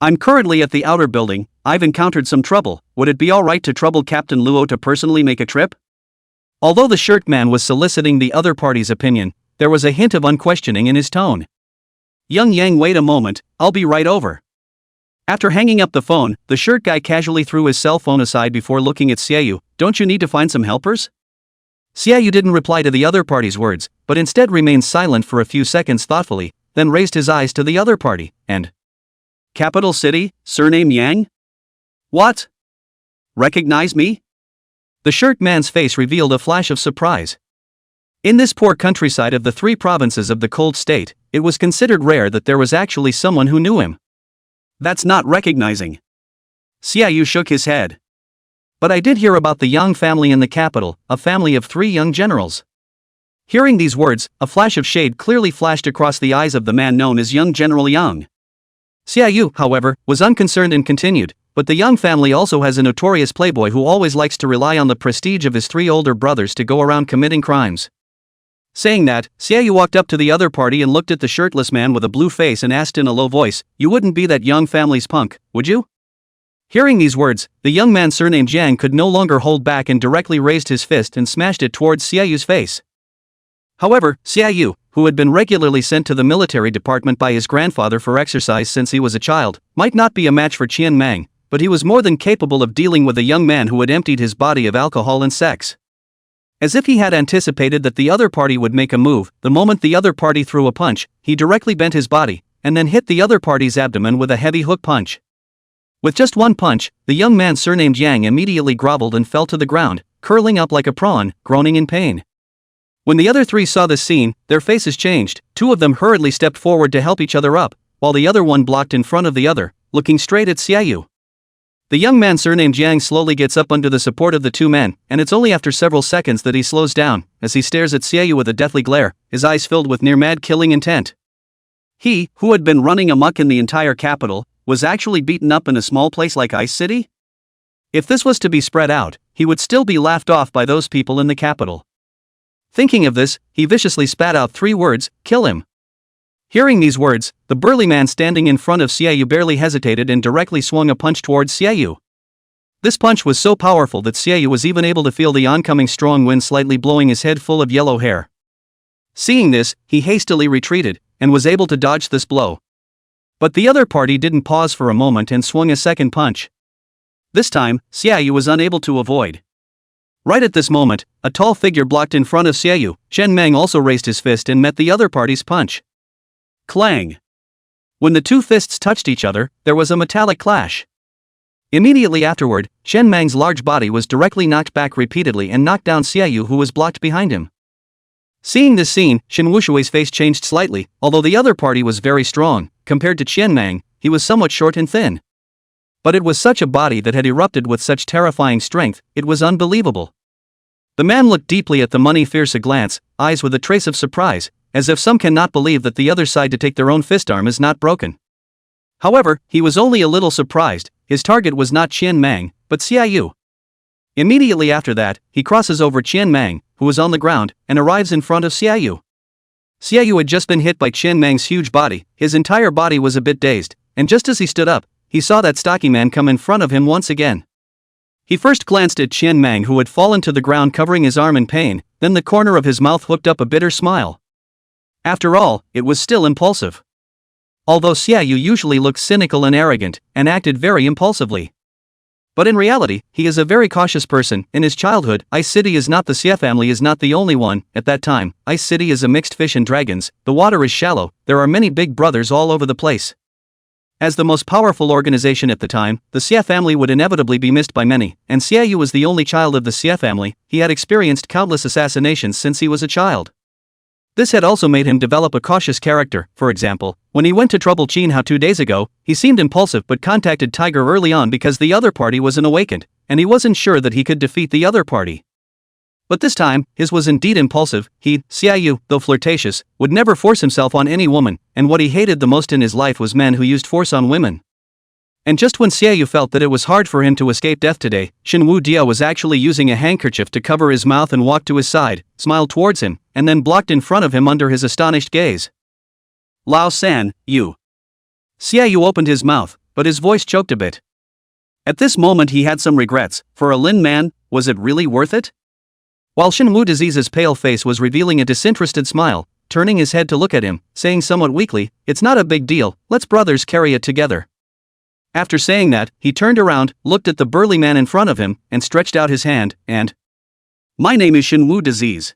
I'm currently at the outer building, I've encountered some trouble, would it be alright to trouble Captain Luo to personally make a trip? Although the shirt man was soliciting the other party's opinion, there was a hint of unquestioning in his tone. Young Yang, wait a moment, I'll be right over. After hanging up the phone, the shirt guy casually threw his cell phone aside before looking at Xiaoyu. Don't you need to find some helpers? Xiaoyu didn't reply to the other party's words, but instead remained silent for a few seconds thoughtfully, then raised his eyes to the other party, and... Capital City, surname Yang? What? Recognize me? The shirt man's face revealed a flash of surprise. In this poor countryside of the 3 provinces of the cold state, it was considered rare that there was actually someone who knew him. That's not recognizing. Xiaoyu shook his head. But I did hear about the Yang family in the capital, a family of 3 young generals. Hearing these words, a flash of shade clearly flashed across the eyes of the man known as young General Yang. Xiaoyu, however, was unconcerned and continued, but the Yang family also has a notorious playboy who always likes to rely on the prestige of his 3 older brothers to go around committing crimes. Saying that, Xiaoyu walked up to the other party and looked at the shirtless man with a blue face and asked in a low voice, you wouldn't be that Yang family's punk, would you? Hearing these words, the young man surnamed Jiang could no longer hold back and directly raised his fist and smashed it towards Xiaoyu's face. However, Xiaoyu, who had been regularly sent to the military department by his grandfather for exercise since he was a child, might not be a match for Qian Mang, but he was more than capable of dealing with a young man who had emptied his body of alcohol and sex. As if he had anticipated that the other party would make a move, the moment the other party threw a punch, he directly bent his body, and then hit the other party's abdomen with a heavy hook punch. With just one punch, the young man surnamed Yang immediately groveled and fell to the ground, curling up like a prawn, groaning in pain. When the other 3 saw this scene, their faces changed. 2 of them hurriedly stepped forward to help each other up, while the other one blocked in front of the other, looking straight at Xiaoyu. The young man surnamed Yang slowly gets up under the support of the 2 men, and it's only after several seconds that he slows down, as he stares at Xiaoyu with a deathly glare, his eyes filled with near-mad killing intent. He, who had been running amok in the entire capital, was actually beaten up in a small place like Ice City? If this was to be spread out, he would still be laughed off by those people in the capital. Thinking of this, he viciously spat out 3 words, "Kill him." Hearing these words, the burly man standing in front of Xiaoyu barely hesitated and directly swung a punch towards Xiaoyu. This punch was so powerful that Xiaoyu was even able to feel the oncoming strong wind slightly blowing his head full of yellow hair. Seeing this, he hastily retreated, and was able to dodge this blow. But the other party didn't pause for a moment and swung a second punch. This time, Xiaoyu was unable to avoid. Right at this moment, a tall figure blocked in front of Xiaoyu. Shen Meng also raised his fist and met the other party's punch. Clang! When the 2 fists touched each other, there was a metallic clash. Immediately afterward, Shen Meng's large body was directly knocked back repeatedly and knocked down Xiaoyu, who was blocked behind him. Seeing this scene, Shen Wushui's face changed slightly. Although the other party was very strong, compared to Chen Meng, he was somewhat short and thin. But it was such a body that had erupted with such terrifying strength, it was unbelievable. The man looked deeply at the money fierce a glance, eyes with a trace of surprise, as if some cannot believe that the other side to take their own fist arm is not broken. However, he was only a little surprised. His target was not Chen Meng, but Xiaoyu. Immediately after that, he crosses over Chen Meng, who was on the ground, and arrives in front of Xiaoyu. Xiaoyu had just been hit by Chen Meng's huge body. His entire body was a bit dazed, and just as he stood up, he saw that stocky man come in front of him once again. He first glanced at Chen Meng, who had fallen to the ground covering his arm in pain, then the corner of his mouth hooked up a bitter smile. After all, it was still impulsive. Although Xiaoyu usually looked cynical and arrogant, and acted very impulsively. But in reality, he is a very cautious person. In his childhood, Ice City is not the Xie family is not the only one. At that time, Ice City is a mixed fish and dragons, the water is shallow, there are many big brothers all over the place. As the most powerful organization at the time, the Xie family would inevitably be missed by many, and Xiaoyu was the only child of the Xie family. He had experienced countless assassinations since he was a child. This had also made him develop a cautious character. For example, when he went to trouble Qinhao 2 days ago, he seemed impulsive but contacted Tiger early on because the other party wasn't awakened, and he wasn't sure that he could defeat the other party. But this time, his was indeed impulsive. He, Xiaoyu, though flirtatious, would never force himself on any woman, and what he hated the most in his life was men who used force on women. And just when Xiaoyu felt that it was hard for him to escape death today, Shenwu Dia was actually using a handkerchief to cover his mouth and walked to his side, smiled towards him, and then blocked in front of him under his astonished gaze. Lao San, you. Xiaoyu opened his mouth, but his voice choked a bit. At this moment he had some regrets. For a Lin man, was it really worth it? While Shenwu Disease's pale face was revealing a disinterested smile, turning his head to look at him, saying somewhat weakly, "It's not a big deal, let's brothers carry it together." After saying that, he turned around, looked at the burly man in front of him, and stretched out his hand, and... "My name is Shenwu Disease."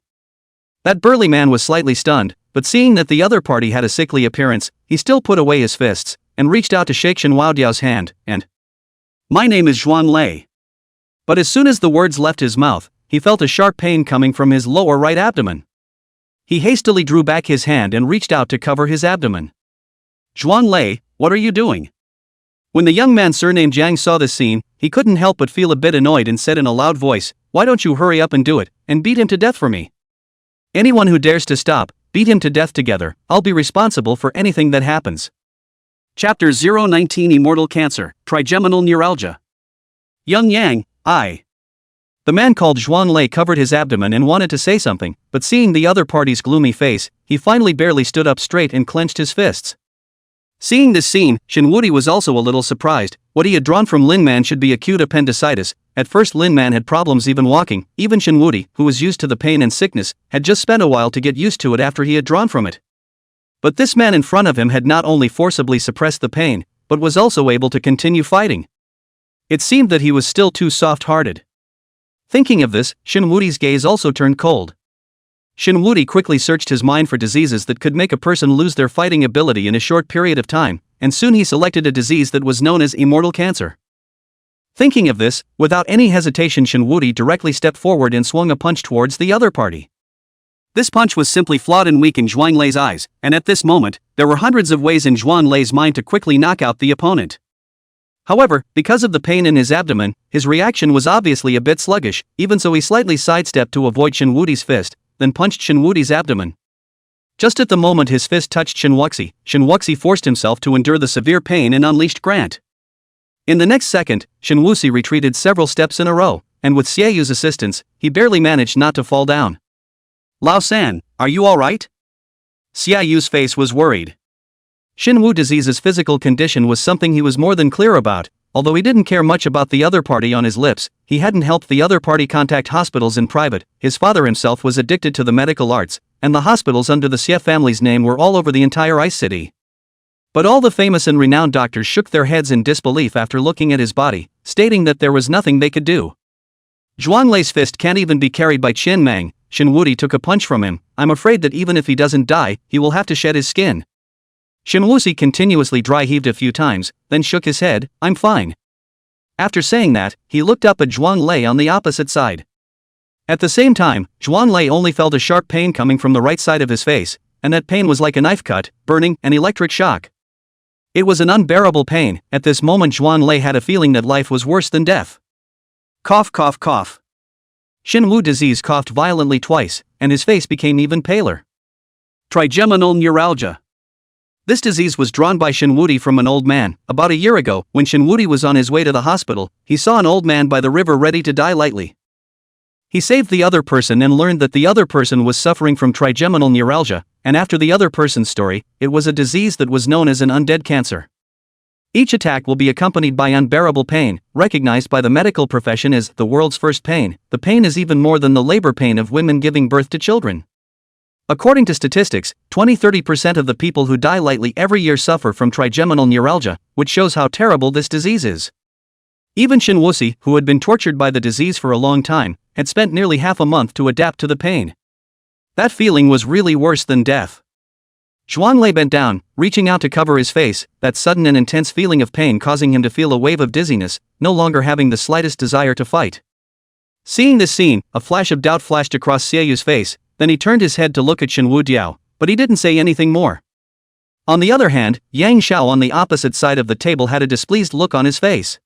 That burly man was slightly stunned, but seeing that the other party had a sickly appearance, he still put away his fists, and reached out to shake Shenwu Diao's hand, and... "My name is Zhuan Lei." But as soon as the words left his mouth, he felt a sharp pain coming from his lower right abdomen. He hastily drew back his hand and reached out to cover his abdomen. "Zhuan Lei, what are you doing?" When the young man surnamed Jiang saw this scene, he couldn't help but feel a bit annoyed and said in a loud voice, "Why don't you hurry up and do it, and beat him to death for me? Anyone who dares to stop, beat him to death together, I'll be responsible for anything that happens." Chapter 019 Immortal Cancer, Trigeminal Neuralgia. Young Yang, I. The man called Zhuan Lei covered his abdomen and wanted to say something, but seeing the other party's gloomy face, he finally barely stood up straight and clenched his fists. Seeing this scene, Shenwudi was also a little surprised. What he had drawn from Lin Man should be acute appendicitis. At first Lin Man had problems even walking. Even Shenwudi, who was used to the pain and sickness, had just spent a while to get used to it after he had drawn from it. But this man in front of him had not only forcibly suppressed the pain, but was also able to continue fighting. It seemed that he was still too soft-hearted. Thinking of this, Shenwudi's gaze also turned cold. Shenwudi quickly searched his mind for diseases that could make a person lose their fighting ability in a short period of time, and soon he selected a disease that was known as immortal cancer. Thinking of this, without any hesitation Shenwudi directly stepped forward and swung a punch towards the other party. This punch was simply flawed and weak in Zhuan Lei's eyes, and at this moment, there were hundreds of ways in Zhuan Lei's mind to quickly knock out the opponent. However, because of the pain in his abdomen, his reaction was obviously a bit sluggish. Even so he slightly sidestepped to avoid Shenwudi's fist, then punched Shenwudi's abdomen. Just at the moment his fist touched Shinwuxi forced himself to endure the severe pain and unleashed Grant. In the next second, Shinwuxi retreated several steps in a row, and with Xiaoyu's assistance, he barely managed not to fall down. Lao-san, are you alright? Xiaoyu's face was worried. Xinwu disease's physical condition was something he was more than clear about. Although he didn't care much about the other party on his lips, he hadn't helped the other party contact hospitals in private. His father himself was addicted to the medical arts, and the hospitals under the Xie family's name were all over the entire ice city. But all the famous and renowned doctors shook their heads in disbelief after looking at his body, stating that there was nothing they could do. Zhuanglei's fist can't even be carried by Qin Mang. Shinwudi took a punch from him. I'm afraid that even if he doesn't die, he will have to shed his skin. Shinwuxi continuously dry-heaved a few times, then shook his head. I'm fine. After saying that, he looked up at Zhuanglei on the opposite side. At the same time, Zhuanglei only felt a sharp pain coming from the right side of his face, and that pain was like a knife cut, burning, and electric shock. It was an unbearable pain. At this moment Zhuanglei had a feeling that life was worse than death. Cough cough cough. Xinwu disease coughed violently twice, and his face became even paler. Trigeminal neuralgia. This disease was drawn by Shinwudi from an old man. About a year ago, when Shinwudi was on his way to the hospital, he saw an old man by the river ready to die lightly. He saved the other person and learned that the other person was suffering from trigeminal neuralgia, and after the other person's story, it was a disease that was known as an undead cancer. Each attack will be accompanied by unbearable pain, recognized by the medical profession as the world's first pain. The pain is even more than the labor pain of women giving birth to children. According to statistics, 20–30% of the people who die lightly every year suffer from trigeminal neuralgia, which shows how terrible this disease is. Even Shinwuxi, who had been tortured by the disease for a long time, had spent nearly half a month to adapt to the pain. That feeling was really worse than death. Zhuanglei bent down, reaching out to cover his face, that sudden and intense feeling of pain causing him to feel a wave of dizziness, no longer having the slightest desire to fight. Seeing this scene, a flash of doubt flashed across Xiaoyu's face. Then he turned his head to look at Shinwu Diao, but he didn't say anything more. On the other hand, Yang Xiao on the opposite side of the table had a displeased look on his face.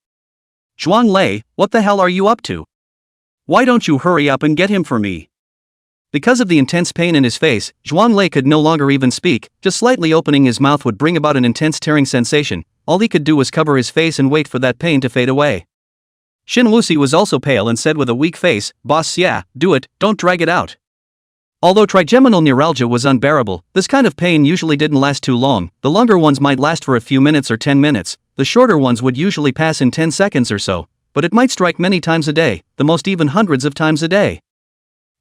Zhuanglei, what the hell are you up to? Why don't you hurry up and get him for me? Because of the intense pain in his face, Zhuanglei could no longer even speak. Just slightly opening his mouth would bring about an intense tearing sensation. All he could do was cover his face and wait for that pain to fade away. Shinwuxi was also pale and said with a weak face, Boss, yeah, do it, don't drag it out. Although trigeminal neuralgia was unbearable, this kind of pain usually didn't last too long. The longer ones might last for a few minutes or 10 minutes, the shorter ones would usually pass in 10 seconds or so, but it might strike many times a day, the most even hundreds of times a day.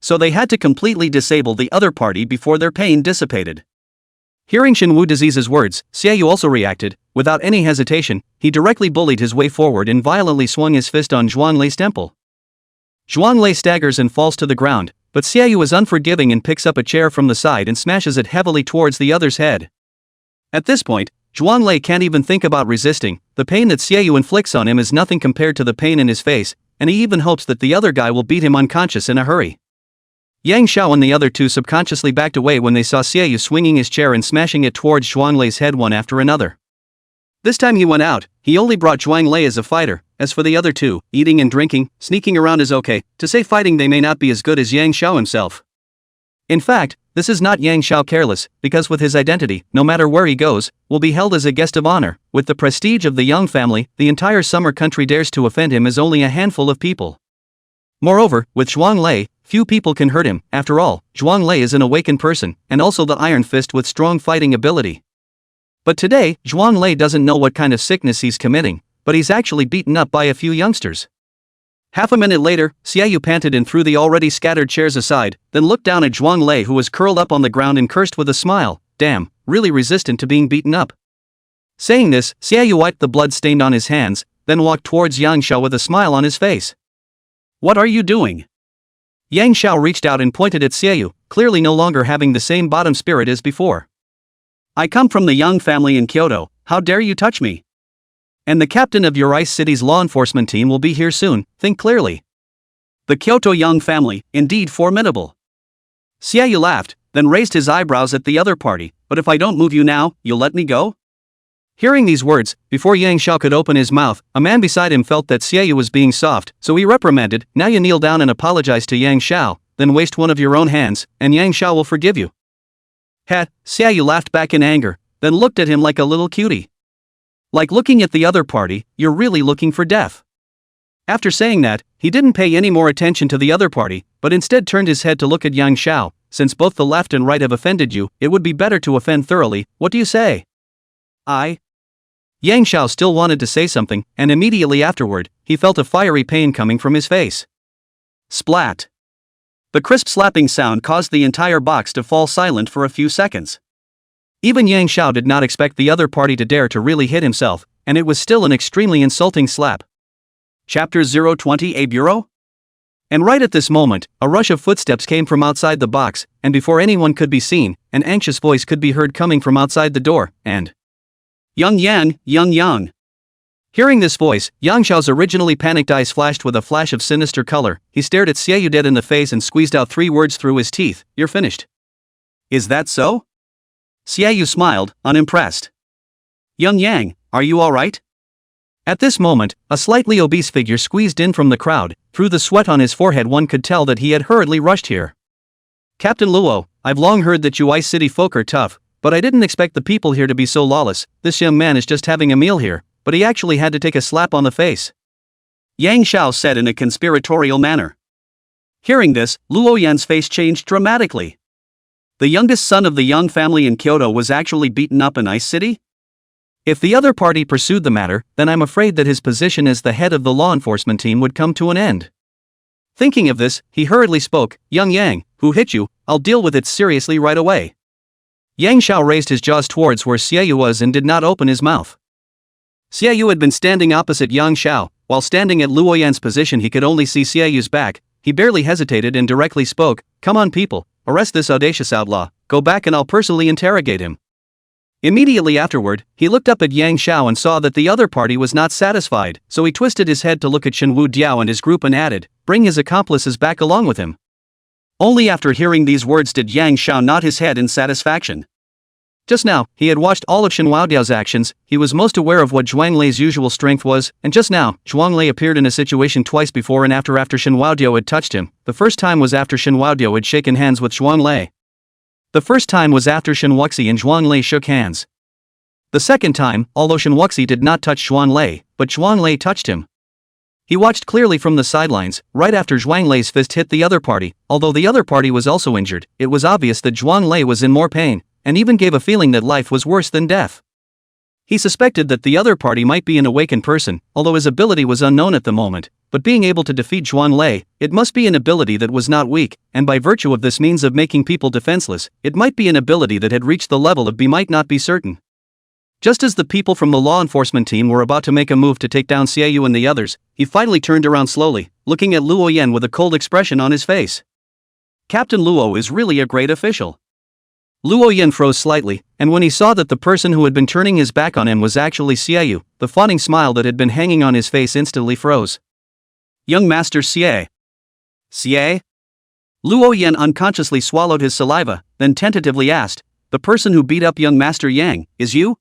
So they had to completely disable the other party before their pain dissipated. Hearing Shinwu disease's words, Xiaoyu also reacted. Without any hesitation, he directly bullied his way forward and violently swung his fist on Zhuanglei's temple. Zhuanglei staggers and falls to the ground, but Xiaoyu is unforgiving and picks up a chair from the side and smashes it heavily towards the other's head. At this point, Zhuanglei can't even think about resisting. The pain that Xiaoyu inflicts on him is nothing compared to the pain in his face, and he even hopes that the other guy will beat him unconscious in a hurry. Yang Xiao and the other two subconsciously backed away when they saw Xiaoyu swinging his chair and smashing it towards Zhuanglei's head one after another. This time he went out. He only brought Zhuanglei as a fighter. As for the other two, eating and drinking, sneaking around is okay. To say fighting they may not be as good as Yang Xiao himself. In fact, this is not Yang Xiao careless, because with his identity, no matter where he goes, will be held as a guest of honor. With the prestige of the Yang family, the entire summer country dares to offend him as only a handful of people. Moreover, with Zhuanglei, few people can hurt him. After all, Zhuanglei is an awakened person, and also the Iron Fist with strong fighting ability. But today, Zhuanglei doesn't know what kind of sickness he's committing, but he's actually beaten up by a few youngsters. Half a minute later, Xiaoyu panted and threw the already scattered chairs aside, then looked down at Zhuanglei who was curled up on the ground and cursed with a smile. Damn, really resistant to being beaten up. Saying this, Xiaoyu wiped the blood stained on his hands, then walked towards Yang Xiao with a smile on his face. What are you doing? Yang Xiao reached out and pointed at Xiaoyu, clearly no longer having the same bottom spirit as before. I come from the Yang family in Kyoto, how dare you touch me? And the captain of your Ice City's law enforcement team will be here soon, think clearly. The Kyoto Yang family, indeed formidable. Xiaoyu laughed, then raised his eyebrows at the other party. But if I don't move you now, you'll let me go? Hearing these words, before Yang Xiao could open his mouth, a man beside him felt that Xiaoyu was being soft, so he reprimanded. Now you kneel down and apologize to Yang Xiao, then waste one of your own hands, and Yang Xiao will forgive you. Xiaoyu laughed back in anger, then looked at him like a little cutie. Like looking at the other party, you're really looking for death. After saying that, he didn't pay any more attention to the other party, but instead turned his head to look at Yang Xiao. Since both the left and right have offended you, it would be better to offend thoroughly. What do you say? Yang Xiao still wanted to say something, and immediately afterward, he felt a fiery pain coming from his face. Splat. The crisp slapping sound caused the entire box to fall silent for a few seconds. Even Yang Xiao did not expect the other party to dare to really hit himself, and it was still an extremely insulting slap. Chapter 020 A Bureau? And right at this moment, a rush of footsteps came from outside the box, and before anyone could be seen, an anxious voice could be heard coming from outside the door, and Young Yang. Hearing this voice, Yang Xiao's originally panicked eyes flashed with a flash of sinister color. He stared at Xiaoyu dead in the face and squeezed out 3 words through his teeth. You're finished. Is that so? Xiaoyu smiled, unimpressed. Young Yang, are you alright? At this moment, a slightly obese figure squeezed in from the crowd. Through the sweat on his forehead one could tell that he had hurriedly rushed here. Captain Luo, I've long heard that you Ice City folk are tough, but I didn't expect the people here to be so lawless. This young man is just having a meal here, but he actually had to take a slap on the face. Yang Xiao said in a conspiratorial manner. Hearing this, Luo Yan's face changed dramatically. The youngest son of the Yang family in Kyoto was actually beaten up in Ice City? If the other party pursued the matter, then I'm afraid that his position as the head of the law enforcement team would come to an end. Thinking of this, he hurriedly spoke, Young Yang, who hit you? I'll deal with it seriously right away. Yang Xiao raised his jaws towards where Xiaoyu was and did not open his mouth. Xiaoyu had been standing opposite Yang Xiao. While standing at Luo Yan's position he could only see Xiaoyu's back. He barely hesitated and directly spoke, Come on people, arrest this audacious outlaw, go back and I'll personally interrogate him. Immediately afterward, he looked up at Yang Xiao and saw that the other party was not satisfied, so he twisted his head to look at Shenwu Diao and his group and added, Bring his accomplices back along with him. Only after hearing these words did Yang Xiao nod his head in satisfaction. Just now, he had watched all of Shenwu Diao's actions. He was most aware of what Zhuang Lei's usual strength was, and just now, Zhuang Lei appeared in a situation twice before and after Shenwu Diao had touched him. The first time was after Shenwu Diao had shaken hands with Zhuang Lei. The first time was after Shenwuxi and Zhuang Lei shook hands. The second time, although Shenwuxi did not touch Zhuang Lei, but Zhuang Lei touched him. He watched clearly from the sidelines. Right after Zhuang Lei's fist hit the other party, although the other party was also injured, it was obvious that Zhuang Lei was in more pain, and even gave a feeling that life was worse than death. He suspected that the other party might be an awakened person, although his ability was unknown at the moment, but being able to defeat Zhuang Lei, it must be an ability that was not weak, and by virtue of this means of making people defenseless, it might be an ability that had reached the level of B might not be certain. Just as the people from the law enforcement team were about to make a move to take down Xiaoyu and the others, he finally turned around slowly, looking at Luo Yan with a cold expression on his face. Captain Luo is really a great official. Luo Yan froze slightly, and when he saw that the person who had been turning his back on him was actually Xiaoyu, the fawning smile that had been hanging on his face instantly froze. Young Master Xie. Xie? Luo Yan unconsciously swallowed his saliva, then tentatively asked, The person who beat up young Master Yang, is you?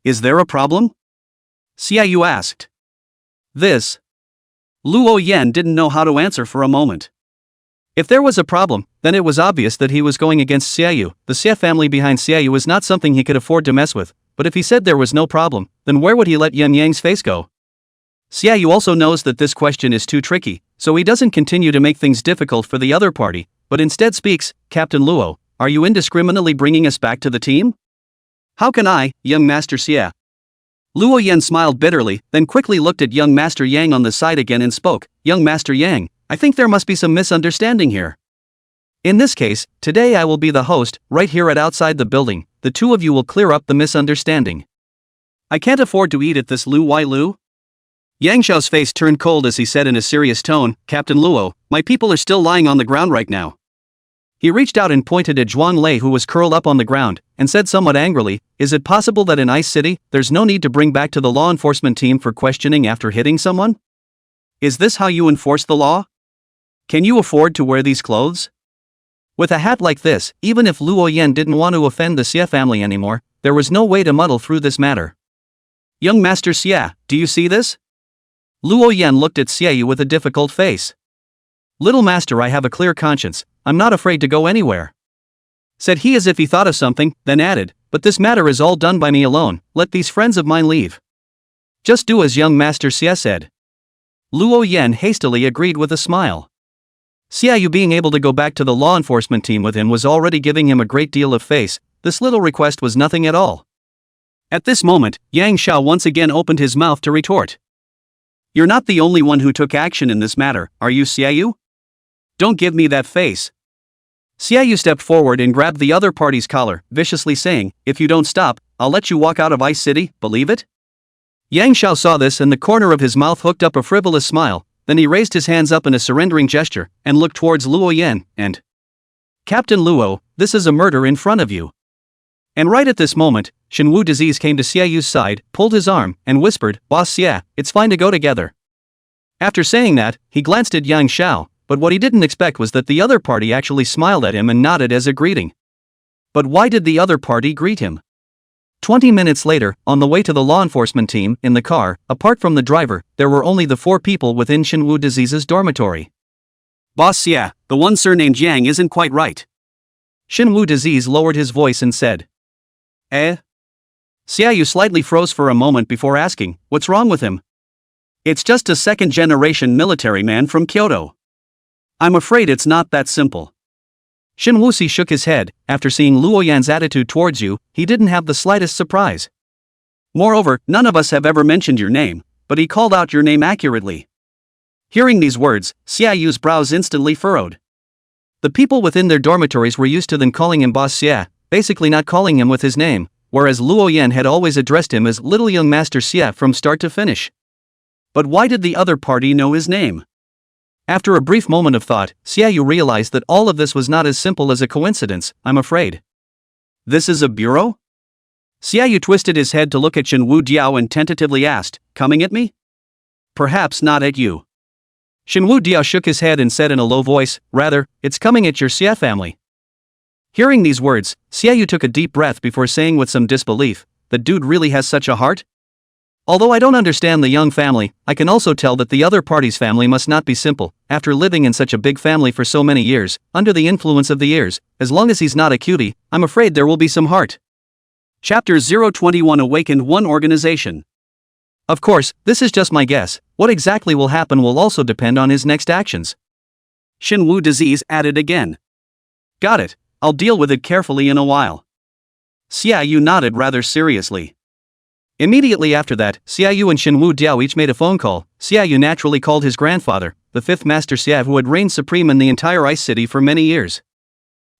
Is there a problem? Xiaoyu asked. This. Luo Yan didn't know how to answer for a moment. If there was a problem, then it was obvious that he was going against Xiaoyu. The Xie family behind Xiaoyu was not something he could afford to mess with, but if he said there was no problem, then where would he let Yan Yang's face go? Xiaoyu also knows that this question is too tricky, so he doesn't continue to make things difficult for the other party, but instead speaks, Captain Luo, are you indiscriminately bringing us back to the team? How can I, young Master Xie? Luo Yan smiled bitterly, then quickly looked at young Master Yang on the side again and spoke, Young Master Yang, I think there must be some misunderstanding here. In this case, today I will be the host, right here at outside the building, the two of you will clear up the misunderstanding. I can't afford to eat at this Lu Wai Lu. Yang Xiao's face turned cold as he said in a serious tone, Captain Luo, my people are still lying on the ground right now. He reached out and pointed at Zhuang Lei who was curled up on the ground, and said somewhat angrily, Is it possible that in Ice City, there's no need to bring back to the law enforcement team for questioning after hitting someone? Is this how you enforce the law? Can you afford to wear these clothes? With a hat like this, even if Luo Yan didn't want to offend the Xie family anymore, there was no way to muddle through this matter. Young Master Xie, do you see this? Luo Yan looked at Xiaoyu with a difficult face. Little Master, I have a clear conscience, I'm not afraid to go anywhere. said he as if he thought of something, then added, "But this matter is all done by me alone, let these friends of mine leave." "Just do as young Master Xie said." Luo Yan hastily agreed with a smile. Xiaoyu being able to go back to the law enforcement team with him was already giving him a great deal of face. This little request was nothing at all. At this moment, Yang Xiao once again opened his mouth to retort. "You're not the only one who took action in this matter, are you, Xiaoyu? Don't give me that face." Xiaoyu stepped forward and grabbed the other party's collar, viciously saying, "If you don't stop, I'll let you walk out of Ice City, believe it?" Yang Xiao saw this and the corner of his mouth hooked up a frivolous smile, then he raised his hands up in a surrendering gesture, and looked towards Luo Yan, and "Captain Luo, this is a murder in front of you." And right at this moment, Shenwu Disease came to Xiaoyu's side, pulled his arm, and whispered, "Boss Xia, it's fine to go together." After saying that, he glanced at Yang Xiao, but what he didn't expect was that the other party actually smiled at him and nodded as a greeting. But why did the other party greet him? 20 minutes later, on the way to the law enforcement team, in the car, apart from the driver, there were only the 4 people within Shenwu Disease's dormitory. "Boss Xia, the one surnamed Yang isn't quite right." Shenwu Disease lowered his voice and said. "Eh?" Xiaoyu slightly froze for a moment before asking, "What's wrong with him?" "It's just a second-generation military man from Kyoto." "I'm afraid it's not that simple." Shin Wuxi shook his head. After seeing Luo Yan's attitude towards you, he didn't have the slightest surprise. "Moreover, none of us have ever mentioned your name, but he called out your name accurately." Hearing these words, Xiaoyu's brows instantly furrowed. The people within their dormitories were used to them calling him Boss Xia, basically not calling him with his name, whereas Luo Yan had always addressed him as Little Young Master Xia from start to finish. But why did the other party know his name? After a brief moment of thought, Xiaoyu realized that all of this was not as simple as a coincidence, I'm afraid. "This is a bureau?" Xiaoyu twisted his head to look at Shen Wu Diao and tentatively asked, "Coming at me?" "Perhaps not at you." Shen Wu Diao shook his head and said in a low voice, "Rather, it's coming at your Xia family." Hearing these words, Xiaoyu took a deep breath before saying with some disbelief, "The dude really has such a heart?" Although I don't understand the young family, I can also tell that the other party's family must not be simple. After living in such a big family for so many years, under the influence of the years, as long as he's not a cutie, I'm afraid there will be some heart. Chapter 021 Awakened One Organization. Of course, this is just my guess. What exactly will happen will also depend on his next actions. Shin Wu Disease added again. Got it, I'll deal with it carefully in a while. Xiaoyu nodded rather seriously. Immediately after that, Xiaoyu and Shen Wu Diao each made a phone call. Xiaoyu naturally called his grandfather, the 5th Master Xia who had reigned supreme in the entire Ice City for many years.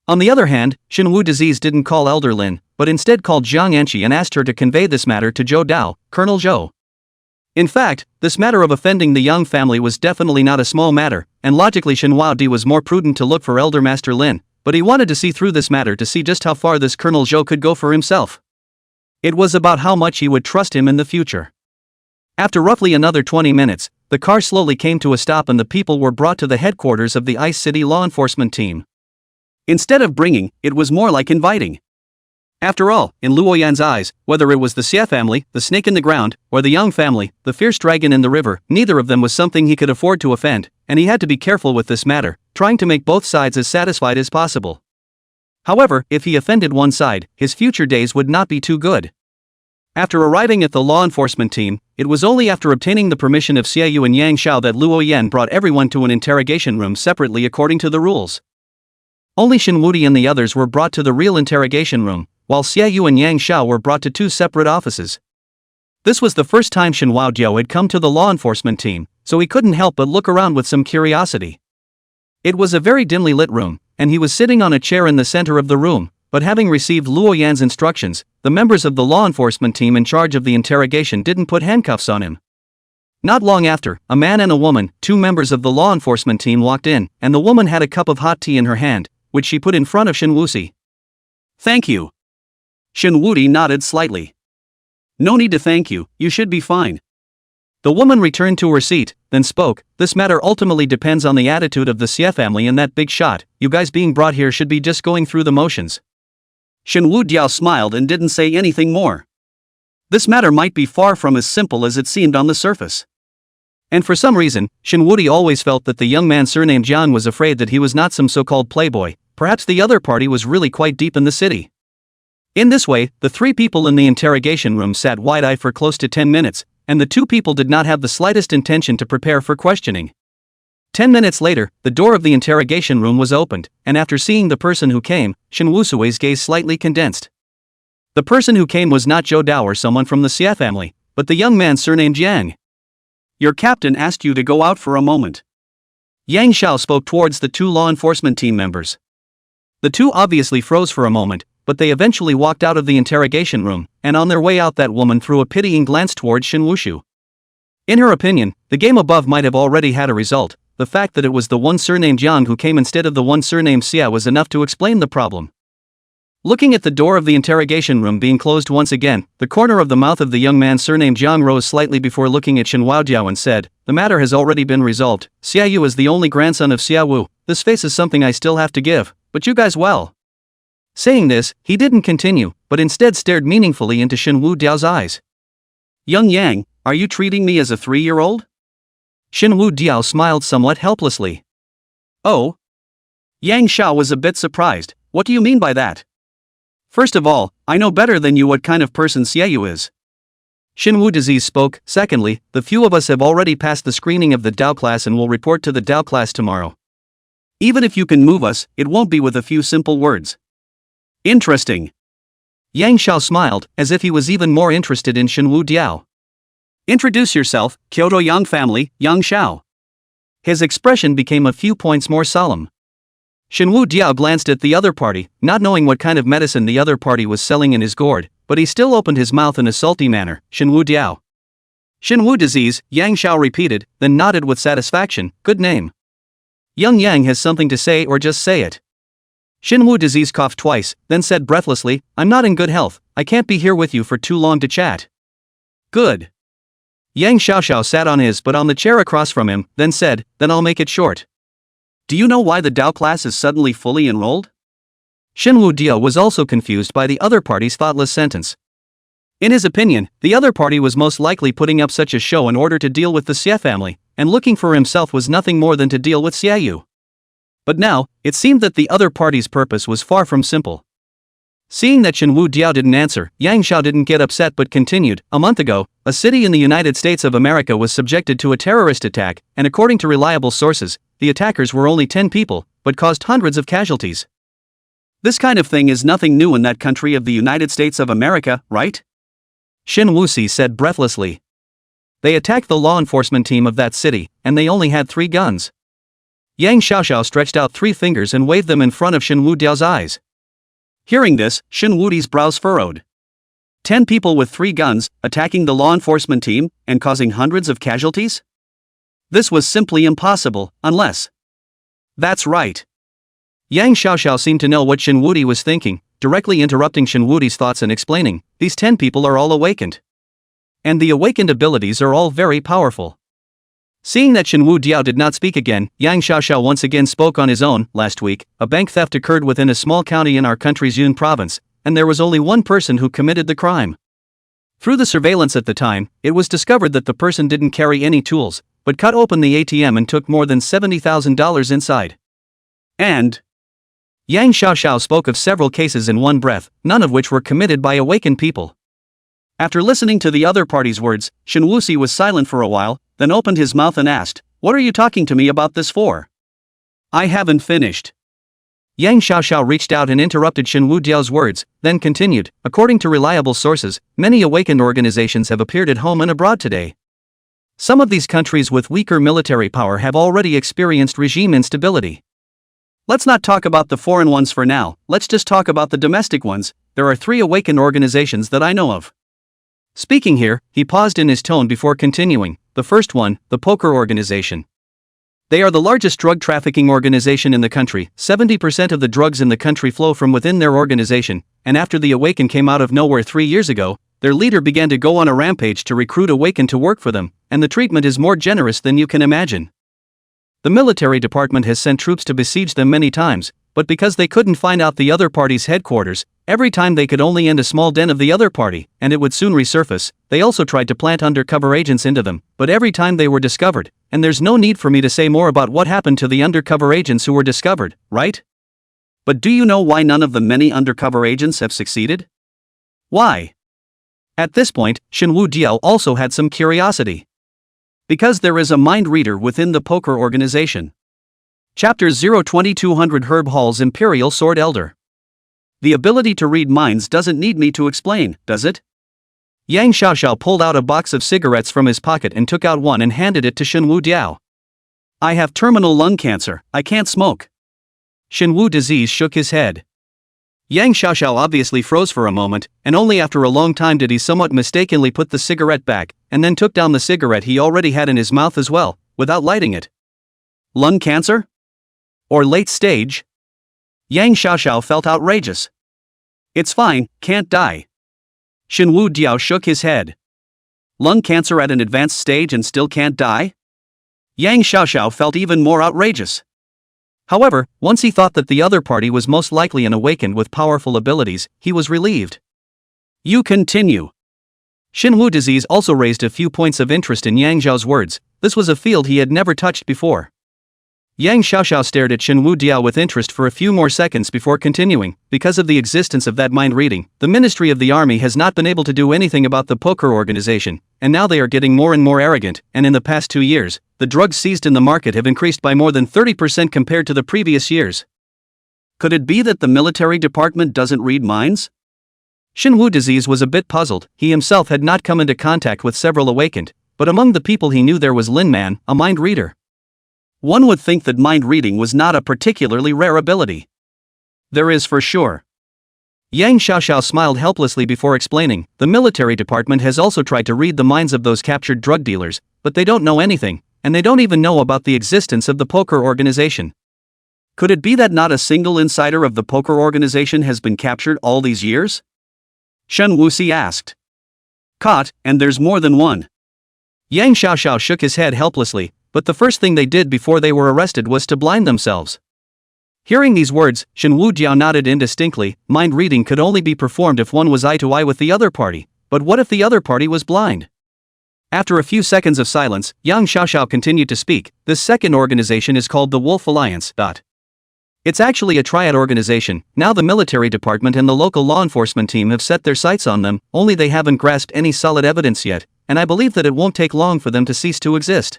On the other hand, Shen Wu Disease didn't call Elder Lin, but instead called Zhang Anqi and asked her to convey this matter to Zhou Dao, Colonel Zhou. In fact, this matter of offending the Young family was definitely not a small matter, and logically Shen Hua Di was more prudent to look for Elder Master Lin, but he wanted to see through this matter to see just how far this Colonel Zhou could go for himself. It was about how much he would trust him in the future. After roughly another 20 minutes, the car slowly came to a stop and the people were brought to the headquarters of the Ice City law enforcement team. Instead of bringing, it was more like inviting. After all, in Luo Yan's eyes, whether it was the Xia family, the snake in the ground, or the Young family, the fierce dragon in the river, neither of them was something he could afford to offend, and he had to be careful with this matter, trying to make both sides as satisfied as possible. However, if he offended one side, his future days would not be too good. After arriving at the law enforcement team, it was only after obtaining the permission of Xiaoyu and Yang Xiao that Luo Yan brought everyone to an interrogation room separately according to the rules. Only Shen Wudi and the others were brought to the real interrogation room, while Xiaoyu and Yang Xiao were brought to 2 separate offices. This was the first time Shen Hua Jiao had come to the law enforcement team, so he couldn't help but look around with some curiosity. It was a very dimly lit room, and he was sitting on a chair in the center of the room, but having received Luo Yan's instructions, the members of the law enforcement team in charge of the interrogation didn't put handcuffs on him. Not long after, a man and a woman, 2 members of the law enforcement team walked in, and the woman had a cup of hot tea in her hand, which she put in front of Shen Wuxi. "Thank you." Shen Wudi nodded slightly. "No need to thank you, you should be fine." The woman returned to her seat, then spoke, "This matter ultimately depends on the attitude of the Xie family and that big shot. You guys being brought here should be just going through the motions." Shen Wu Diao smiled and didn't say anything more. This matter might be far from as simple as it seemed on the surface. And for some reason, Shen Wudi always felt that the young man surnamed Jian was afraid that he was not some so-called playboy, perhaps the other party was really quite deep in the city. In this way, the three people in the interrogation room sat wide-eyed for close to 10 minutes, and the two people did not have the slightest intention to prepare for questioning. 10 minutes later, the door of the interrogation room was opened, and after seeing the person who came, Shin Woo-sui's gaze slightly condensed. The person who came was not Zhou Dao or someone from the Xia family, but the young man surnamed Yang. "Your captain asked you to go out for a moment." Yang Xiao spoke towards the two law enforcement team members. The two obviously froze for a moment, but they eventually walked out of the interrogation room, and on their way out that woman threw a pitying glance towards Shin Wushu. In her opinion, the game above might have already had a result. The fact that it was the one surnamed Yang who came instead of the one surnamed Xia was enough to explain the problem. Looking at the door of the interrogation room being closed once again, the corner of the mouth of the young man surnamed Jiang rose slightly before looking at Shin Waojiao and said, "The matter has already been resolved. Xia Yu is the only grandson of Xia Wu. This face is something I still have to give, but you guys well." Saying this, he didn't continue, but instead stared meaningfully into Shin Wu-diao's eyes. "Young Yang, are you treating me as a 3-year-old? Shin Wu-diao smiled somewhat helplessly. "Oh?" Yang Xiao was a bit surprised. "What do you mean by that? First of all, I know better than you what kind of person Xia Yu is." Shin Wu-dizi spoke. "Secondly, the few of us have already passed the screening of the Dao class and will report to the Dao class tomorrow. Even if you can move us, it won't be with a few simple words." "Interesting." Yang Xiao smiled, as if he was even more interested in Shin Wu-diao. "Introduce yourself, Kyoto Yang family, Yang Xiao." His expression became a few points more solemn. Shin Wu-diao glanced at the other party, not knowing what kind of medicine the other party was selling in his gourd, but he still opened his mouth in a salty manner. "Shin Wu-diao." "Shin Wu-disease," Yang Xiao repeated, then nodded with satisfaction. "Good name. Young Yang has something to say or just say it." Shin Wu-disease coughed twice, then said breathlessly, "I'm not in good health, I can't be here with you for too long to chat." "Good." Yang Xiaoxiao sat on his but on the chair across from him, then said, "Then I'll make it short. Do you know why the Dao class is suddenly fully enrolled?" Shin Wu-diao was also confused by the other party's thoughtless sentence. In his opinion, the other party was most likely putting up such a show in order to deal with the Xia family, and looking for himself was nothing more than to deal with Xia Yu. But now, it seemed that the other party's purpose was far from simple. Seeing that Shin Wu-diao didn't answer, Yang Xiao didn't get upset but continued. "A month ago, a city in the United States of America was subjected to a terrorist attack, and according to reliable sources, the attackers were only 10 people, but caused hundreds of casualties. This kind of thing is nothing new in that country of the United States of America, right?" Shin Wuxi said breathlessly. "They attacked the law enforcement team of that city, and they only had 3 guns." Yang Xiaoxiao stretched out 3 fingers and waved them in front of Shin Wu-diao's eyes. Hearing this, Shin Wudi's brows furrowed. 10 people with 3 guns, attacking the law enforcement team, and causing hundreds of casualties? This was simply impossible, unless... That's right. Yang Xiaoxiao seemed to know what Shin Wudi was thinking, directly interrupting Shin Wudi's thoughts and explaining, "These 10 people are all awakened. And the awakened abilities are all very powerful." Seeing that Shin Wu-diao did not speak again, Yang Xiaoxiao once again spoke on his own. "Last week, a bank theft occurred within a small county in our country's Yun province, and there was only one person who committed the crime. Through the surveillance at the time, it was discovered that the person didn't carry any tools, but cut open the ATM and took more than $70,000 inside. And..." Yang Xiaoxiao spoke of several cases in one breath, none of which were committed by awakened people. After listening to the other party's words, Shin Wuxi was silent for a while, then opened his mouth and asked, "What are you talking to me about this for? I haven't finished." Yang Xiaoxiao reached out and interrupted Shin Wu-diao's words, then continued, "According to reliable sources, many awakened organizations have appeared at home and abroad today. Some of these countries with weaker military power have already experienced regime instability. Let's not talk about the foreign ones for now, let's just talk about the domestic ones. There are 3 awakened organizations that I know of." Speaking here, he paused in his tone before continuing. "The first one, the Poker Organization. They are the largest drug trafficking organization in the country. 70% of the drugs in the country flow from within their organization, and after the Awakened came out of nowhere 3 years ago, their leader began to go on a rampage to recruit Awakened to work for them, and the treatment is more generous than you can imagine. The military department has sent troops to besiege them many times, but because they couldn't find out the other party's headquarters, every time they could only end a small den of the other party, and it would soon resurface. They also tried to plant undercover agents into them, but every time they were discovered, and there's no need for me to say more about what happened to the undercover agents who were discovered, right?" But do you know why none of the many undercover agents have succeeded? Why? At this point, Shinwoo Diao also had some curiosity. Because there is a mind reader within the poker organization. Chapter 02200 Herb Hall's Imperial Sword Elder. The ability to read minds doesn't need me to explain, does it? Yang Xiaoxiao pulled out a box of cigarettes from his pocket and took out one and handed it to Shinwoo Diao. I have terminal lung cancer, I can't smoke. Shinwoo Disease shook his head. Yang Xiaoxiao obviously froze for a moment, and only after a long time did he somewhat mistakenly put the cigarette back, and then took down the cigarette he already had in his mouth as well, without lighting it. Lung cancer? Or late stage? Yang Xiaoxiao felt outrageous. It's fine, can't die. Shinwoo Diao shook his head. Lung cancer at an advanced stage and still can't die? Yang Xiaoxiao felt even more outrageous. However, once he thought that the other party was most likely an awakened with powerful abilities, he was relieved. You continue. Shinwoo Disease also raised a few points of interest in Yang Zhao's words. This was a field he had never touched before. Yang Xiaoxiao stared at Shinwoo Diao with interest for a few more seconds before continuing. Because of the existence of that mind reading, the Ministry of the Army has not been able to do anything about the poker organization, and now they are getting more and more arrogant, and in the past 2 years, the drugs seized in the market have increased by more than 30% compared to the previous years. Could it be that the military department doesn't read minds? Shinwoo Disease was a bit puzzled. He himself had not come into contact with several awakened, but among the people he knew there was Lin Man, a mind reader. One would think that mind reading was not a particularly rare ability. There is for sure. Yang Xiaoxiao smiled helplessly before explaining, the military department has also tried to read the minds of those captured drug dealers, but they don't know anything, and they don't even know about the existence of the poker organization. Could it be that not a single insider of the poker organization has been captured all these years? Shen Wuxi asked. Caught, and there's more than one. Yang Xiaoxiao shook his head helplessly, but the first thing they did before they were arrested was to blind themselves. Hearing these words, Shinwoo Diao nodded indistinctly. Mind reading could only be performed if one was eye to eye with the other party, but what if the other party was blind? After a few seconds of silence, Yang Xiaoxiao continued to speak. This second organization is called the Wolf Alliance. It's actually a triad organization. Now the military department and the local law enforcement team have set their sights on them, only they haven't grasped any solid evidence yet, and I believe that it won't take long for them to cease to exist.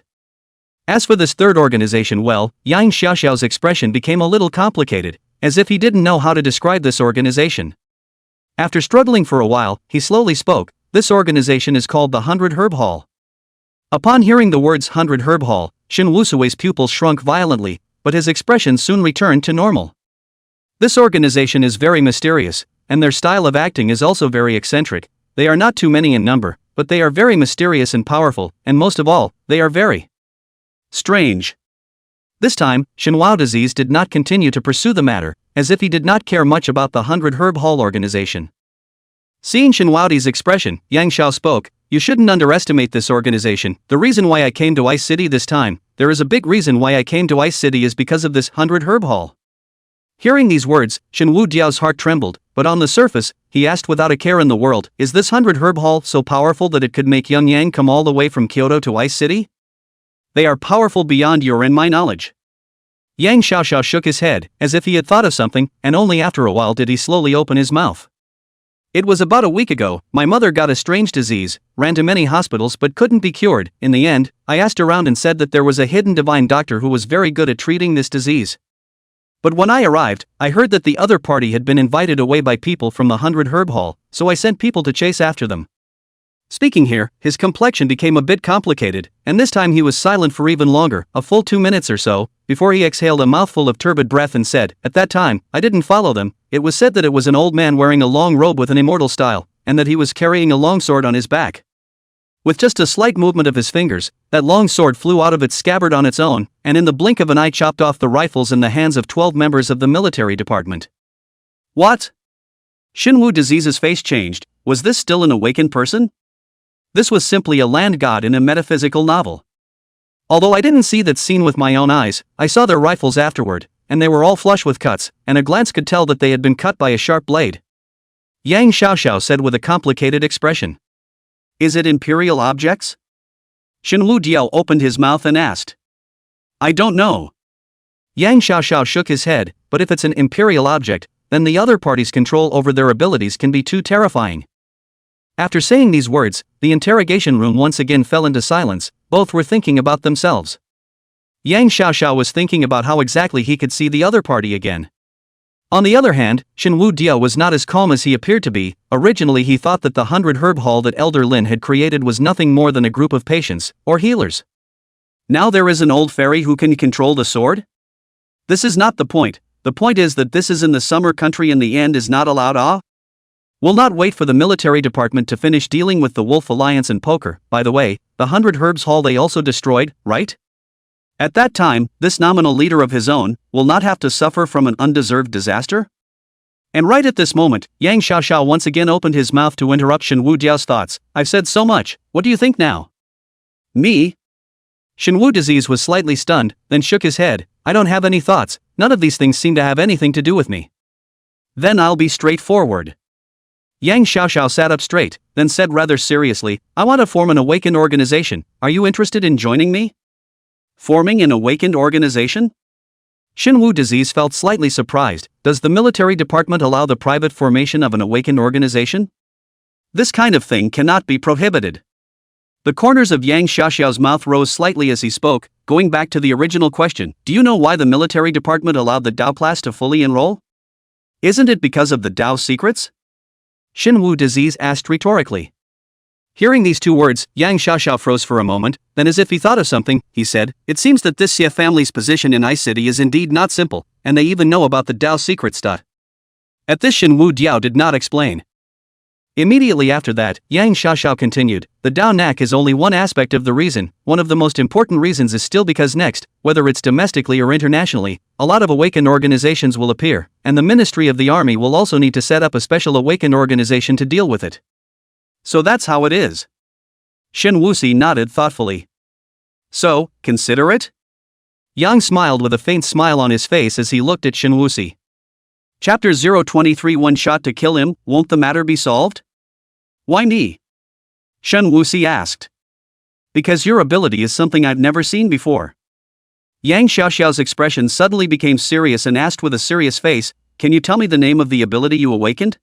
As for this third organization, well, Yang Xiaoxiao's expression became a little complicated, as if he didn't know how to describe this organization. After struggling for a while, he slowly spoke. This organization is called the 100 Herb Hall. Upon hearing the words 100 Herb Hall, Shin Wusui's pupils shrunk violently, but his expression soon returned to normal. This organization is very mysterious, and their style of acting is also very eccentric. They are not too many in number, but they are very mysterious and powerful, and most of all, they are very strange. This time, Shinwoo Disease did not continue to pursue the matter, as if he did not care much about the 100 Herb Hall organization. Seeing Shinwoo's expression, Yang Xiao spoke. You shouldn't underestimate this organization. The reason why I came to Ice City this time, there is a big reason why I came to Ice City is because of this 100 Herb Hall. Hearing these words, Shinwoo Diao's heart trembled, but on the surface, he asked without a care in the world, is this 100 Herb Hall so powerful that it could make Young Yang come all the way from Kyoto to Ice City? They are powerful beyond your and my knowledge. Yang Xiaoxiao shook his head, as if he had thought of something, and only after a while did he slowly open his mouth. It was about a week ago. My mother got a strange disease, ran to many hospitals but couldn't be cured. In the end, I asked around and said that there was a hidden divine doctor who was very good at treating this disease. But when I arrived, I heard that the other party had been invited away by people from the 100 Herb Hall, so I sent people to chase after them. Speaking here, his complexion became a bit complicated, and this time he was silent for even longer, a full 2 minutes or so, before he exhaled a mouthful of turbid breath and said, at that time, I didn't follow them. It was said that it was an old man wearing a long robe with an immortal style, and that he was carrying a long sword on his back. With just a slight movement of his fingers, that long sword flew out of its scabbard on its own, and in the blink of an eye chopped off the rifles in the hands of 12 members of the military department. What? Shinwoo Disease's face changed. Was this still an awakened person? This was simply a land god in a metaphysical novel. Although I didn't see that scene with my own eyes, I saw their rifles afterward, and they were all flush with cuts, and a glance could tell that they had been cut by a sharp blade. Yang Xiaoxiao said with a complicated expression. Is it imperial objects? Shinwoo Diao opened his mouth and asked. I don't know. Yang Xiaoxiao shook his head. but if it's an imperial object, then the other party's control over their abilities can be too terrifying. After saying these words, the interrogation room once again fell into silence. Both were thinking about themselves. Yang Xiaoxiao was thinking about how exactly he could see the other party again. On the other hand, Shenwu Diao was not as calm as he appeared to be. Originally he thought that the 100 herb hall that Elder Lin had created was nothing more than a group of patients, or healers. Now there is an old fairy who can control the sword? This is not the point. The point is that this is in the summer country and the end is not allowed. We'll not wait for the military department to finish dealing with the Wolf Alliance and poker. By the way, the 100 herbs hall they also destroyed, right? At that time, this nominal leader of his own will not have to suffer from an undeserved disaster? And right at this moment, Yang Xiaoxiao once again opened his mouth to interrupt Shenwu Diao's thoughts. I've said so much, what do you think now? Me? Shenwu Disease was slightly stunned, then shook his head. I don't have any thoughts, none of these things seem to have anything to do with me. Then I'll be straightforward. Yang Xiaoxiao sat up straight, then said rather seriously, I want to form an awakened organization, are you interested in joining me? Forming an awakened organization? Shenwu Disease felt slightly surprised. Does the military department allow the private formation of an awakened organization? This kind of thing cannot be prohibited. The corners of Yang Xiaoxiao's mouth rose slightly as he spoke, going back to the original question, do you know why the military department allowed the Dao class to fully enroll? Isn't it because of the Dao secrets? Shenwu Disease asked rhetorically. Hearing these two words, Yang Xiaoxiao froze for a moment, then as if he thought of something, he said, it seems that this Xie family's position in Ice City is indeed not simple, and they even know about the Dao secrets. At this Shenwu Diao did not explain. Immediately after that, Yang Xiaoxiao continued, the Dao knack is only one aspect of the reason, one of the most important reasons is still because next, whether it's domestically or internationally, a lot of awakened organizations will appear, and the Ministry of the Army will also need to set up a special awakened organization to deal with it. So that's how it is. Shen Wuxi nodded thoughtfully. So, consider it? Yang smiled with a faint smile on his face as he looked at Shen Wuxi. Chapter 023 One shot to kill him, won't the matter be solved? Why me? Shen Wuxi asked. Because your ability is something I've never seen before. Yang Xiaoxiao's expression suddenly became serious and asked with a serious face, can you tell me the name of the ability you awakened?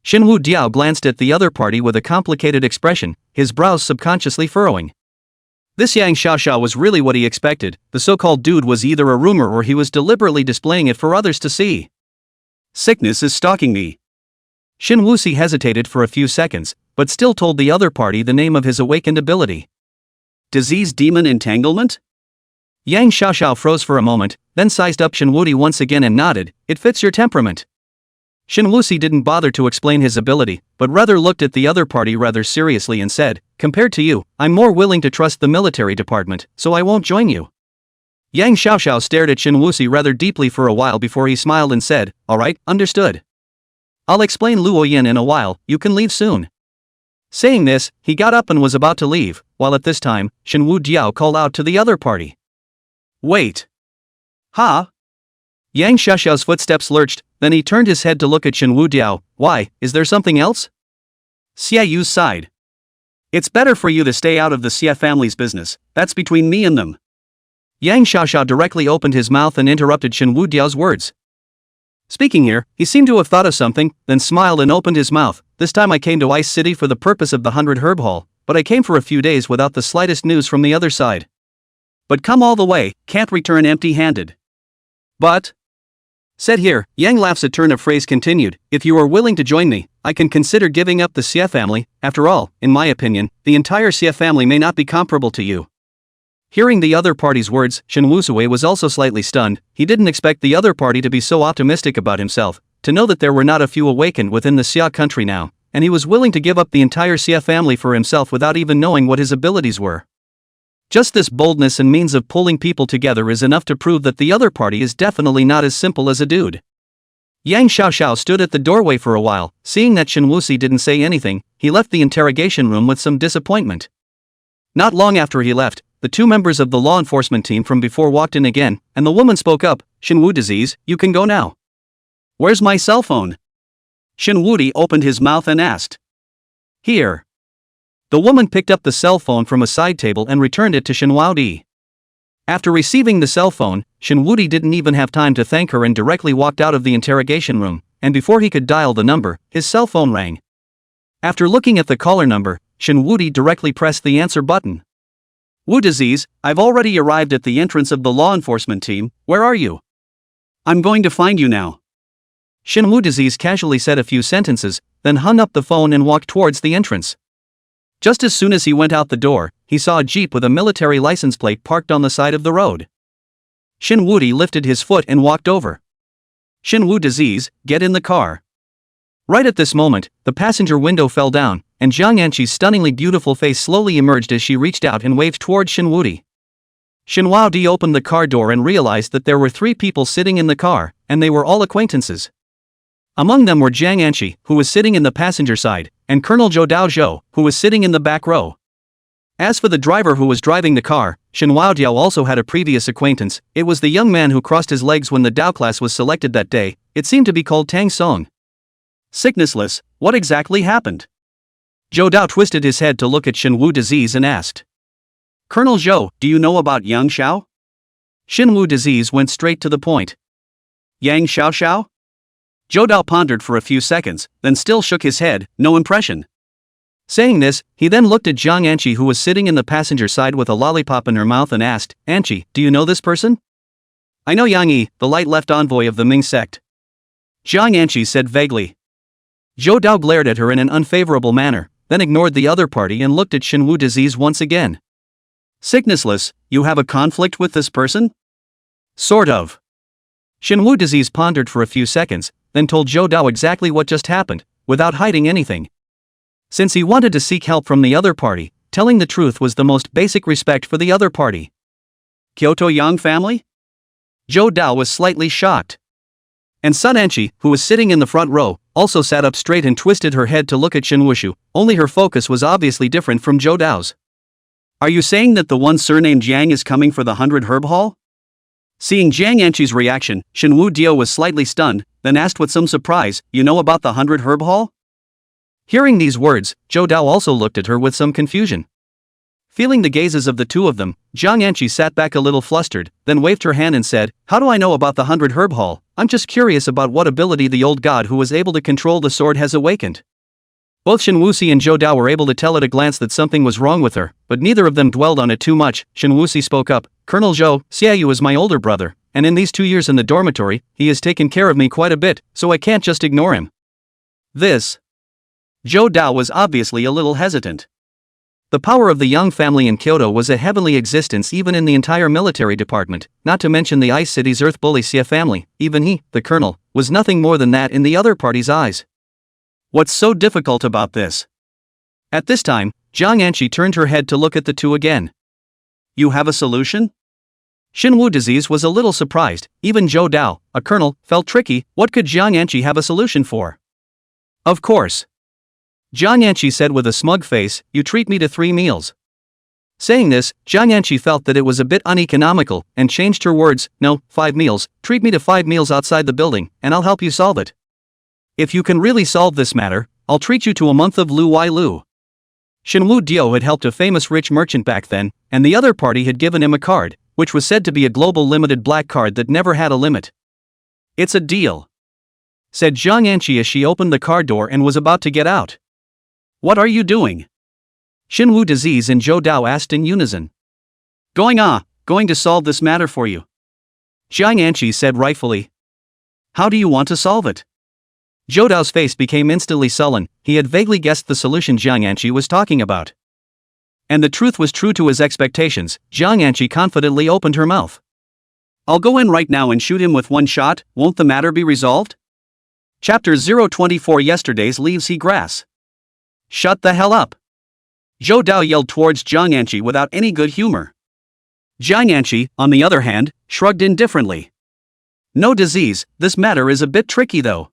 Shenwu Diao glanced at the other party with a complicated expression, his brows subconsciously furrowing. This Yang Xiaoxiao was really what he expected, the so-called dude was either a rumor or he was deliberately displaying it for others to see. Sickness is stalking me. Shen Wuxi hesitated for a few seconds, but still told the other party the name of his awakened ability. Disease Demon Entanglement? Yang Xiaoxiao froze for a moment, then sized up Shen Wuxi once again and nodded, it fits your temperament. Shen Wuxi didn't bother to explain his ability, but rather looked at the other party rather seriously and said, compared to you, I'm more willing to trust the military department, so I won't join you. Yang Xiaoxiao stared at Shen Wuxi rather deeply for a while before he smiled and said, alright, understood. I'll explain Luo Yin in a while, you can leave soon. Saying this, he got up and was about to leave, while at this time, Shenwu Diao called out to the other party. Wait. Huh? Yang Xiaoxiao's footsteps lurched, then he turned his head to look at Shenwu Diao. Why, is there something else? Xia Yu sighed. It's better for you to stay out of the Xia family's business, that's between me and them. Yang Xiaoxiao directly opened his mouth and interrupted Shenwu Diao's words. Speaking here, he seemed to have thought of something, then smiled and opened his mouth. This time I came to Ice City for the purpose of the 100 Herb Hall, but I came for a few days without the slightest news from the other side. But come all the way, can't return empty-handed. But... said here, Yang laughs. A turn of phrase continued, if you are willing to join me, I can consider giving up the Xie family. After all, in my opinion, the entire Xie family may not be comparable to you. Hearing the other party's words, Shen Wuxi was also slightly stunned. He didn't expect the other party to be so optimistic about himself, to know that there were not a few awakened within the Xia country now, and he was willing to give up the entire Xia family for himself without even knowing what his abilities were. Just this boldness and means of pulling people together is enough to prove that the other party is definitely not as simple as a dude. Yang Xiaoxiao stood at the doorway for a while. Seeing that Shen Wuxi didn't say anything, he left the interrogation room with some disappointment. Not long after he left, the two members of the law enforcement team from before walked in again, and the woman spoke up, Shenwu Disease, you can go now. Where's my cell phone? Shen Wuxi opened his mouth and asked. Here. The woman picked up the cell phone from a side table and returned it to Shen Wuxi. After receiving the cell phone, Shinwudi didn't even have time to thank her and directly walked out of the interrogation room, and before he could dial the number, his cell phone rang. After looking at the caller number, Shinwudi directly pressed the answer button. Wu disease, I've already arrived at the entrance of the law enforcement team, where are you? I'm going to find you now. Shinwoo disease casually said a few sentences, then hung up the phone and walked towards the entrance. Just as soon as he went out the door, he saw a jeep with a military license plate parked on the side of the road. Shinwudi lifted his foot and walked over. Shinwoo disease, get in the car. Right at this moment, the passenger window fell down, and Jiang Yanqi's stunningly beautiful face slowly emerged as she reached out and waved towards Shinwudi. Shinwoo Di opened the car door and realized that there were 3 people sitting in the car, and they were all acquaintances. Among them were Jiang Yanqi, who was sitting in the passenger side, and Colonel Zhou Daozhou, who was sitting in the back row. As for the driver who was driving the car, Shinwoo Diao also had a previous acquaintance. It was the young man who crossed his legs when the Dao class was selected that day. It seemed to be called Tang Song. Sicknessless, what exactly happened? Zhou Dao twisted his head to look at Shinwoo disease and asked. Colonel Zhou, do you know about Yang Xiao? Shinwoo disease went straight to the point. Yang Xiao Xiao? Zhou Dao pondered for a few seconds, then still shook his head, no impression. Saying this, he then looked at Jiang Yanqi, who was sitting in the passenger side with a lollipop in her mouth, and asked, Yanqi, do you know this person? I know Yang Yi, the light left envoy of the Ming sect. Jiang Yanqi said vaguely. Zhou Dao glared at her in an unfavorable manner, then ignored the other party and looked at Shinwoo disease once again. Sicknessless, you have a conflict with this person? Sort of. Shinwoo disease pondered for a few seconds, then told Zhou Dao exactly what just happened, without hiding anything. Since he wanted to seek help from the other party, telling the truth was the most basic respect for the other party. Kyoto Yang family? Zhou Dao was slightly shocked. And Sun Anchi, who was sitting in the front row, also sat up straight and twisted her head to look at Shinwushu, only her focus was obviously different from Zhou Dao's. Are you saying that the one surnamed Jiang is coming for the 100 Herb Hall? Seeing Jiang Yanqi's reaction, Shinwoo Dio was slightly stunned, then asked with some surprise, you know about the 100 Herb Hall? Hearing these words, Zhou Dao also looked at her with some confusion. Feeling the gazes of the two of them, Jiang Yanqi sat back a little flustered, then waved her hand and said, how do I know about the 100 Herb Hall? I'm just curious about what ability the old god who was able to control the sword has awakened. Both Shinwusi and Zhou Dao were able to tell at a glance that something was wrong with her, but neither of them dwelled on it too much. Shinwusi spoke up, Colonel Zhou, Xiaoyu is my older brother, and in these 2 years in the dormitory, he has taken care of me quite a bit, so I can't just ignore him. This. Zhou Dao was obviously a little hesitant. The power of the Yang family in Kyoto was a heavenly existence even in the entire military department, not to mention the Ice City's Earth Bully Xia family. Even he, the colonel, was nothing more than that in the other party's eyes. What's so difficult about this? At this time, Jiang Yanqi turned her head to look at the two again. You have a solution? Shinwoo disease was a little surprised. Even Zhou Dao, a colonel, felt tricky. What could Jiang Yanqi have a solution for? Of course. Jiang Yanqi said with a smug face, you treat me to 3 meals. Saying this, Jiang Yanqi felt that it was a bit uneconomical, and changed her words, no, 5 meals, treat me to 5 meals outside the building, and I'll help you solve it. If you can really solve this matter, I'll treat you to a month of Lu Wai Lu. Shinwoo Dio had helped a famous rich merchant back then, and the other party had given him a card, which was said to be a global limited black card that never had a limit. It's a deal, said Jiang Yanqi as she opened the car door and was about to get out. What are you doing? Shinwoo disease and Zhou Dao asked in unison. Going to solve this matter for you. Jiang Yanqi said rightfully. How do you want to solve it? Zhou Dao's face became instantly sullen. He had vaguely guessed the solution Jiang Yanqi was talking about. And the truth was true to his expectations. Jiang Yanqi confidently opened her mouth. I'll go in right now and shoot him with 1 shot, won't the matter be resolved? Chapter 024 Yesterday's leaves he grass. Shut the hell up. Zhou Dao yelled towards Jiang Yanqi without any good humor. Jiang Yanqi, on the other hand, shrugged indifferently. No disease, this matter is a bit tricky though.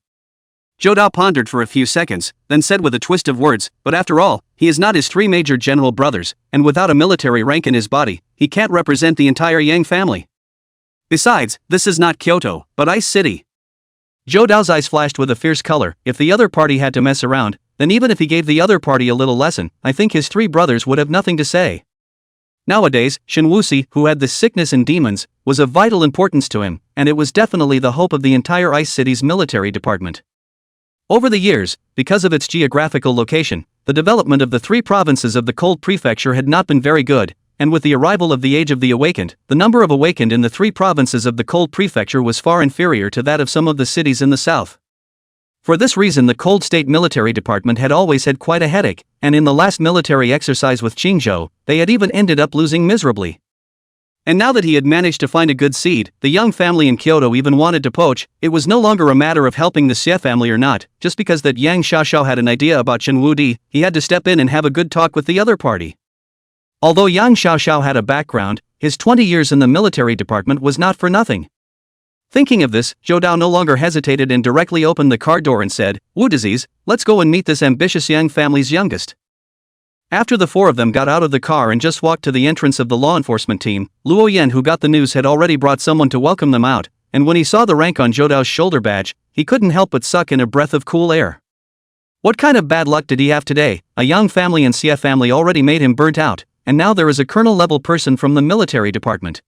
Zhou Dao pondered for a few seconds, then said with a twist of words, but after all, he is not his 3 major general brothers, and without a military rank in his body, he can't represent the entire Yang family. Besides, this is not Kyoto, but Ice City. Zhou Dao's eyes flashed with a fierce color. If the other party had to mess around, then even if he gave the other party a little lesson, I think his 3 brothers would have nothing to say. Nowadays, Shen Wuxi, who had this sickness and demons, was of vital importance to him, and it was definitely the hope of the entire Ice City's military department. Over the years, because of its geographical location, the development of the three provinces of the Cold Prefecture had not been very good, and with the arrival of the Age of the Awakened, the number of awakened in the three provinces of the Cold Prefecture was far inferior to that of some of the cities in the south. For this reason, the Cold State Military Department had always had quite a headache, and in the last military exercise with Qingzhou, they had even ended up losing miserably. And now that he had managed to find a good seed, the young family in Kyoto even wanted to poach. It was no longer a matter of helping the Xie family or not. Just because that Yang Xiaoxiao had an idea about Chen Wudi, he had to step in and have a good talk with the other party. Although Yang Xiaoxiao had a background, his 20 years in the military department was not for nothing. Thinking of this, Zhou Dao no longer hesitated and directly opened the car door and said, "Wu disease, let's go and meet this ambitious Yang family's youngest." After the four of them got out of the car and just walked to the entrance of the law enforcement team, Luo Yan, who got the news, had already brought someone to welcome them out, and when he saw the rank on Zhou Dao's shoulder badge, he couldn't help but suck in a breath of cool air. What kind of bad luck did he have today? A Yang family and Xie family already made him burnt out, and now there is a colonel-level person from the military department.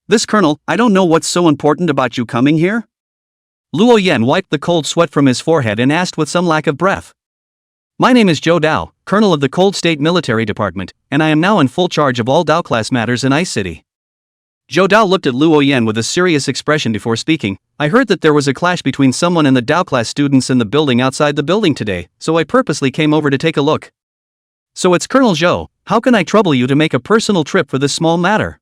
"This colonel, I don't know what's so important about you coming here?" Luo Yan wiped the cold sweat from his forehead and asked with some lack of breath. "My name is Zhou Dao, colonel of the Cold State Military Department, and I am now in full charge of all Dao class matters in Ice City." Zhou Dao looked at Luo Yan with a serious expression before speaking. "I heard that there was a clash between someone and the Dao class students in the building outside the building today, so I purposely came over to take a look." "So it's Colonel Zhou, how can I trouble you to make a personal trip for this small matter?"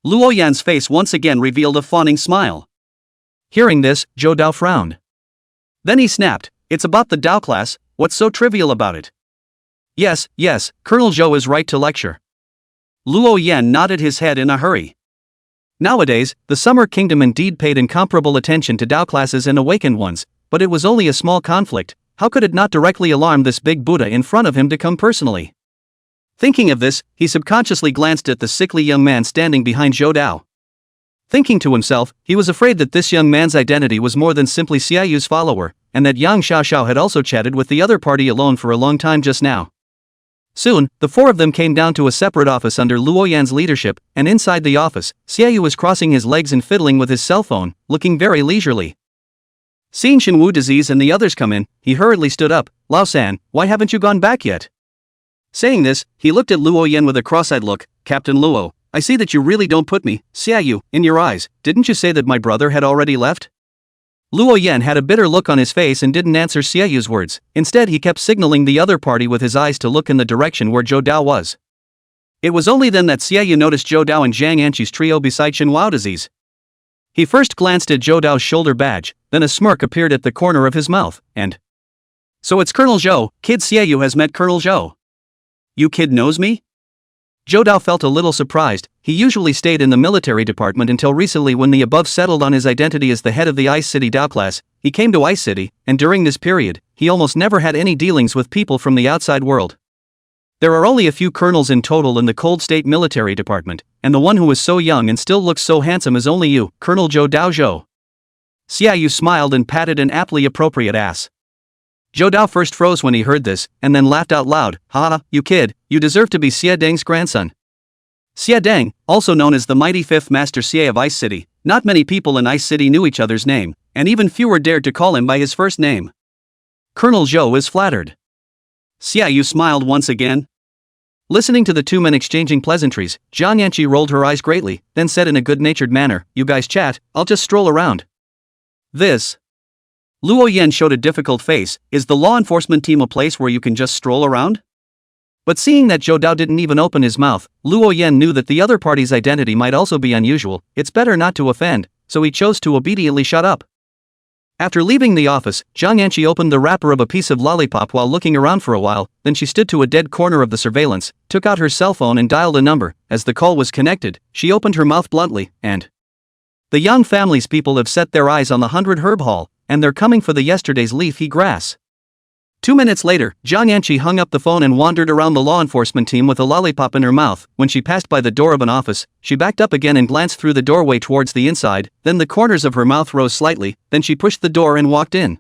Luo Yan's face once again revealed a fawning smile. Hearing this, Zhou Dao frowned. Then he snapped, "It's about the Dao class, what's so trivial about it?" Yes, Colonel Zhou is right to lecture." Luo Yan nodded his head in a hurry. Nowadays, the Summer Kingdom indeed paid incomparable attention to Dao classes and awakened ones, but it was only a small conflict. How could it not directly alarm this big Buddha in front of him to come personally? Thinking of this, he subconsciously glanced at the sickly young man standing behind Zhou Dao. Thinking to himself, he was afraid that this young man's identity was more than simply Xiaoyu's follower, and that Yang Xiaoxiao had also chatted with the other party alone for a long time just now. Soon, the four of them came down to a separate office under Luo Yan's leadership, and inside the office, Xiaoyu was crossing his legs and fiddling with his cell phone, looking very leisurely. Seeing Shenwu Disease and the others come in, he hurriedly stood up. "Lao-san, why haven't you gone back yet?" Saying this, he looked at Luo Yan with a cross-eyed look. "Captain Luo, I see that you really don't put me, Xiaoyu, in your eyes. Didn't you say that my brother had already left?" Luo Yan had a bitter look on his face and didn't answer Xiaoyu's words. Instead, he kept signaling the other party with his eyes to look in the direction where Zhou Dao was. It was only then that Xiaoyu noticed Zhou Dao and Zhang Anqi's trio beside Shenwu Disease. He first glanced at Zhou Dao's shoulder badge, then a smirk appeared at the corner of his mouth, and... "So it's Colonel Zhou, kid Xiaoyu has met Colonel Zhou. You kid knows me?" Zhou Dao felt a little surprised. He usually stayed in the military department until recently when the above settled on his identity as the head of the Ice City Dao class. He came to Ice City, and during this period, he almost never had any dealings with people from the outside world. There are only a few colonels in total in the Cold State Military Department, and the one who is so young and still looks so handsome is only you, Colonel Zhou Dao Zhou. Xiaoyu smiled and patted an aptly appropriate ass. Zhou Dao first froze when he heard this, and then laughed out loud. "Ha, you kid, you deserve to be Xie Deng's grandson." Xie Deng, also known as the mighty fifth master Xie of Ice City, not many people in Ice City knew each other's name, and even fewer dared to call him by his first name. Colonel Zhou is flattered. Xiaoyu smiled once again. Listening to the two men exchanging pleasantries, Zhang Yanqi rolled her eyes greatly, then said in a good-natured manner, "You guys chat, I'll just stroll around." This. Luo Yan showed a difficult face. "Is the law enforcement team a place where you can just stroll around?" But seeing that Zhou Dao didn't even open his mouth, Luo Yan knew that the other party's identity might also be unusual. It's better not to offend, so he chose to obediently shut up. After leaving the office, Zhang Yanqi opened the wrapper of a piece of lollipop while looking around for a while, then she stood to a dead corner of the surveillance, took out her cell phone and dialed a number. As the call was connected, she opened her mouth bluntly, and... "The Young family's people have set their eyes on the 100 Herb Hall, and they're coming for the yesterday's leafy grass." 2 minutes later, Zhang Yanqi hung up the phone and wandered around the law enforcement team with a lollipop in her mouth. When she passed by the door of an office, she backed up again and glanced through the doorway towards the inside, then the corners of her mouth rose slightly, then she pushed the door and walked in.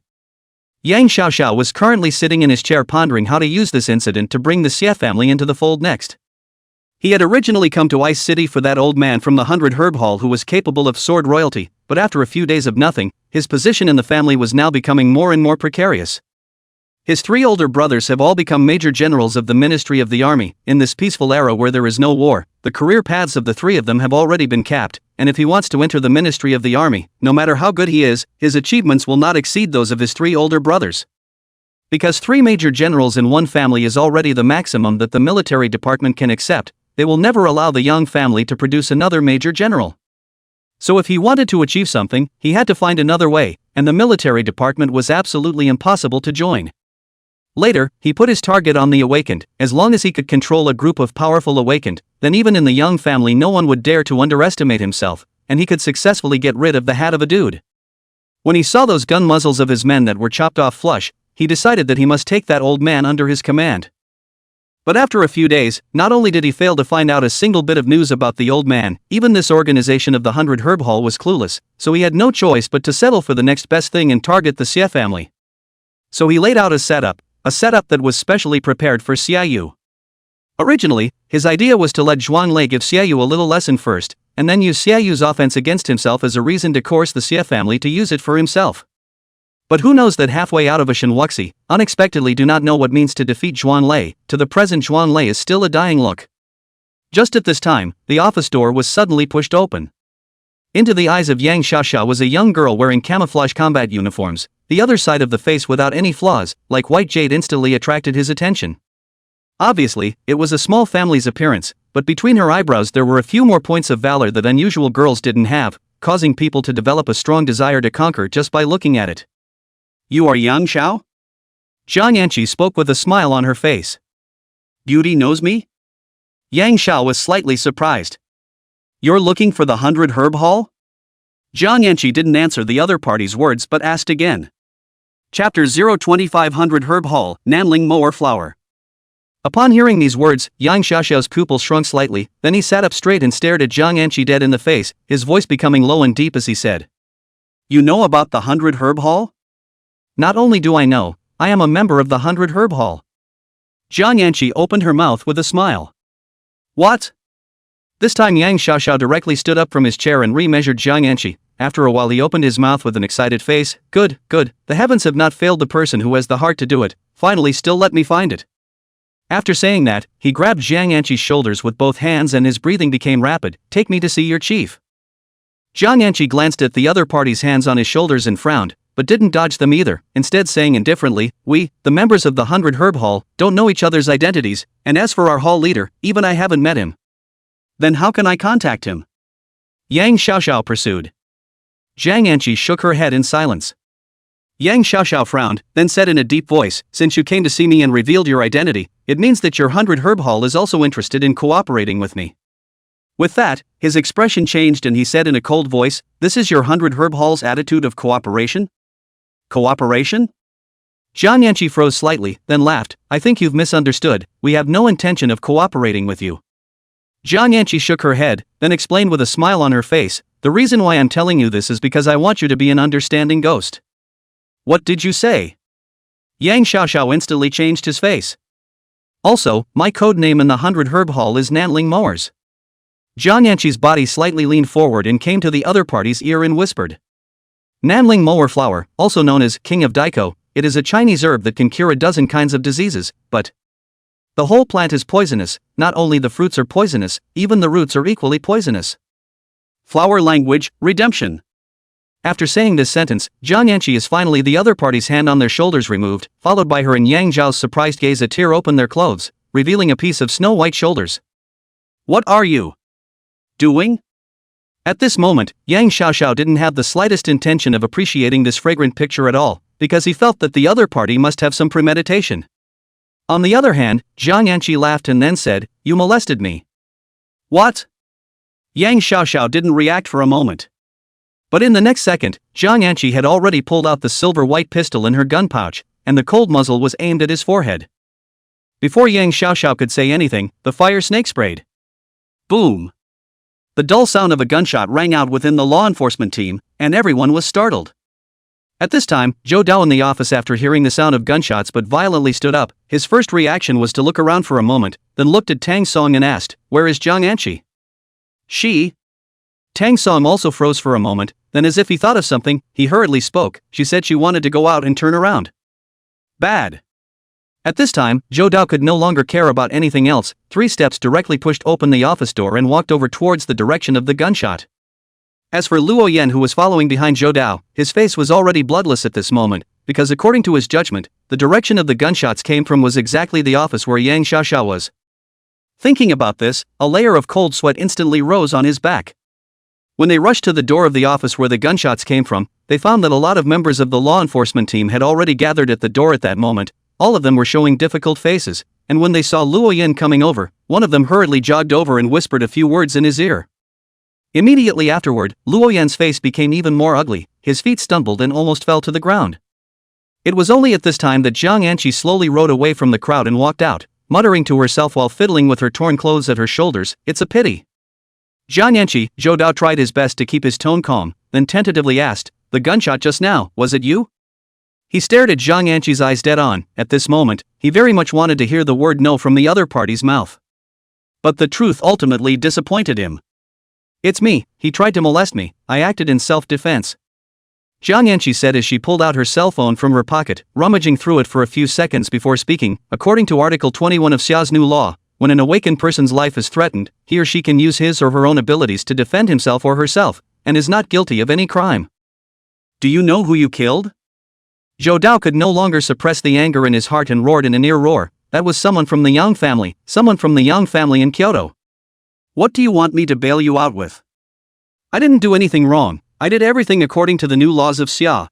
Yang Xiaoxiao was currently sitting in his chair pondering how to use this incident to bring the Xie family into the fold next. He had originally come to Ice City for that old man from the 100 Herb Hall who was capable of sword royalty, but after a few days of nothing, his position in the family was now becoming more and more precarious. His 3 older brothers have all become major generals of the Ministry of the Army. In this peaceful era where there is no war, the career paths of the 3 of them have already been capped, and if he wants to enter the Ministry of the Army, no matter how good he is, his achievements will not exceed those of his 3 older brothers. Because 3 major generals in one family is already the maximum that the military department can accept, they will never allow the young family to produce another major general. So if he wanted to achieve something, he had to find another way, and the military department was absolutely impossible to join. Later, he put his target on the awakened. As long as he could control a group of powerful awakened, then even in the young family no one would dare to underestimate himself, and he could successfully get rid of the hat of a dude. When he saw those gun muzzles of his men that were chopped off flush, he decided that he must take that old man under his command. But after a few days, not only did he fail to find out a single bit of news about the old man, even this organization of the 100 Herb Hall was clueless, so he had no choice but to settle for the next best thing and target the Xie family. So he laid out a setup that was specially prepared for Xiaoyu. Originally, his idea was to let Zhuanglei give Xiaoyu a little lesson first, and then use Xiaoyu's offense against himself as a reason to coerce the Xie family to use it for himself. But who knows that halfway out of a Shenwuxi, unexpectedly do not know what means to defeat Zhuanglei. To the present, Zhuanglei is still a dying look. Just at this time, the office door was suddenly pushed open. Into the eyes of Yang Xiaoxiao was a young girl wearing camouflage combat uniforms. The other side of the face without any flaws, like white jade, instantly attracted his attention. Obviously, it was a small family's appearance, but between her eyebrows there were a few more points of valor that unusual girls didn't have, causing people to develop a strong desire to conquer just by looking at it. "You are Yang Xiao?" Zhang Yanqi spoke with a smile on her face. "Beauty knows me?" Yang Xiao was slightly surprised. "You're looking for the 100 Herb Hall?" Zhang Yanqi didn't answer the other party's words but asked again. Chapter 02500 Herb Hall, Nanling Mower Flower. Upon hearing these words, Yang Xiaoxiao's pupil shrunk slightly, then he sat up straight and stared at Zhang Yanqi dead in the face, his voice becoming low and deep as he said. "You know about the 100 Herb Hall?" "Not only do I know, I am a member of the 100 Herb Hall." Zhang Yanqi opened her mouth with a smile. "What?" This time Yang Xiaoxiao directly stood up from his chair and re-measured Zhang Yanqi. After a while he opened his mouth with an excited face. Good, the heavens have not failed the person who has the heart to do it, finally still let me find it." After saying that, he grabbed Zhang Yanqi's shoulders with both hands and his breathing became rapid. "Take me to see your chief." Zhang Yanqi glanced at the other party's hands on his shoulders and frowned, but didn't dodge them either, instead saying indifferently, "We, the members of the 100 Herb Hall, don't know each other's identities, and as for our hall leader, even I haven't met him." "Then how can I contact him?" Yang Xiaoxiao pursued. Zhang Yanqi shook her head in silence. Yang Xiaoxiao frowned, then said in a deep voice, "Since you came to see me and revealed your identity, it means that your 100 Herb Hall is also interested in cooperating with me." With that, his expression changed and he said in a cold voice, "This is your 100 Herb Hall's attitude of cooperation?" "Cooperation?" Zhang Yanqi froze slightly, then laughed. "I think you've misunderstood, we have no intention of cooperating with you." Zhang Yanqi shook her head, then explained with a smile on her face, "The reason why I'm telling you this is because I want you to be an understanding ghost." "What did you say?" Yang Xiaoxiao instantly changed his face. "Also, my code name in the 100 Herb Hall is Nanling Mowers." Zhang Yanqi's body slightly leaned forward and came to the other party's ear and whispered. Nanling Mower Flower, also known as King of Daiko, it is a Chinese herb that can cure a dozen kinds of diseases, but the whole plant is poisonous. Not only the fruits are poisonous, even the roots are equally poisonous. Flower language, redemption. After saying this sentence, Zhang Yanqi is finally the other party's hand on their shoulders removed, followed by her and Yang Zhao's surprised gaze. A tear opened their clothes, revealing a piece of snow-white shoulders. "What are you doing?" At this moment, Yang Xiaoxiao didn't have the slightest intention of appreciating this fragrant picture at all, because he felt that the other party must have some premeditation. On the other hand, Zhang Yanqi laughed and then said, "You molested me." "What?" Yang Xiaoxiao didn't react for a moment. But in the next second, Zhang Yanqi had already pulled out the silver-white pistol in her gun pouch, and the cold muzzle was aimed at his forehead. Before Yang Xiaoxiao could say anything, the fire snake sprayed. Boom! The dull sound of a gunshot rang out within the law enforcement team, and everyone was startled. At this time, Zhou Dao in the office after hearing the sound of gunshots but violently stood up. His first reaction was to look around for a moment, then looked at Tang Song and asked, "Where is Jiang Anqi?" "She?" Tang Song also froze for a moment, then as if he thought of something, he hurriedly spoke. "She said she wanted to go out and turn around." "Bad." At this time, Zhou Dao could no longer care about anything else. 3 steps directly pushed open the office door and walked over towards the direction of the gunshot. As for Luo Yan, who was following behind Zhou Dao, his face was already bloodless at this moment, because according to his judgment, the direction of the gunshots came from was exactly the office where Yang Xiaoxiao was. Thinking about this, a layer of cold sweat instantly rose on his back. When they rushed to the door of the office where the gunshots came from, they found that a lot of members of the law enforcement team had already gathered at the door at that moment. All of them were showing difficult faces, and when they saw Luo Yan coming over, one of them hurriedly jogged over and whispered a few words in his ear. Immediately afterward, Luo Yan's face became even more ugly, his feet stumbled and almost fell to the ground. It was only at this time that Jiang Anqi slowly rode away from the crowd and walked out, muttering to herself while fiddling with her torn clothes at her shoulders, "It's a pity." "Jiang Anqi," Zhou Dao tried his best to keep his tone calm, then tentatively asked, "The gunshot just now, was it you?" He stared at Jiang Anqi's eyes dead on. At this moment, he very much wanted to hear the word no from the other party's mouth. But the truth ultimately disappointed him. "It's me, he tried to molest me, I acted in self-defense," Jiang Anqi said as she pulled out her cell phone from her pocket, rummaging through it for a few seconds before speaking. According to Article 21 of Xia's new law, when an awakened person's life is threatened, he or she can use his or her own abilities to defend himself or herself, and is not guilty of any crime. "Do you know who you killed?" Zhou Dao could no longer suppress the anger in his heart and roared in a near roar. "That was someone from the Yang family, someone from the Yang family in Kyoto. What do you want me to bail you out with? I didn't do anything wrong, I did everything according to the new laws of Xia."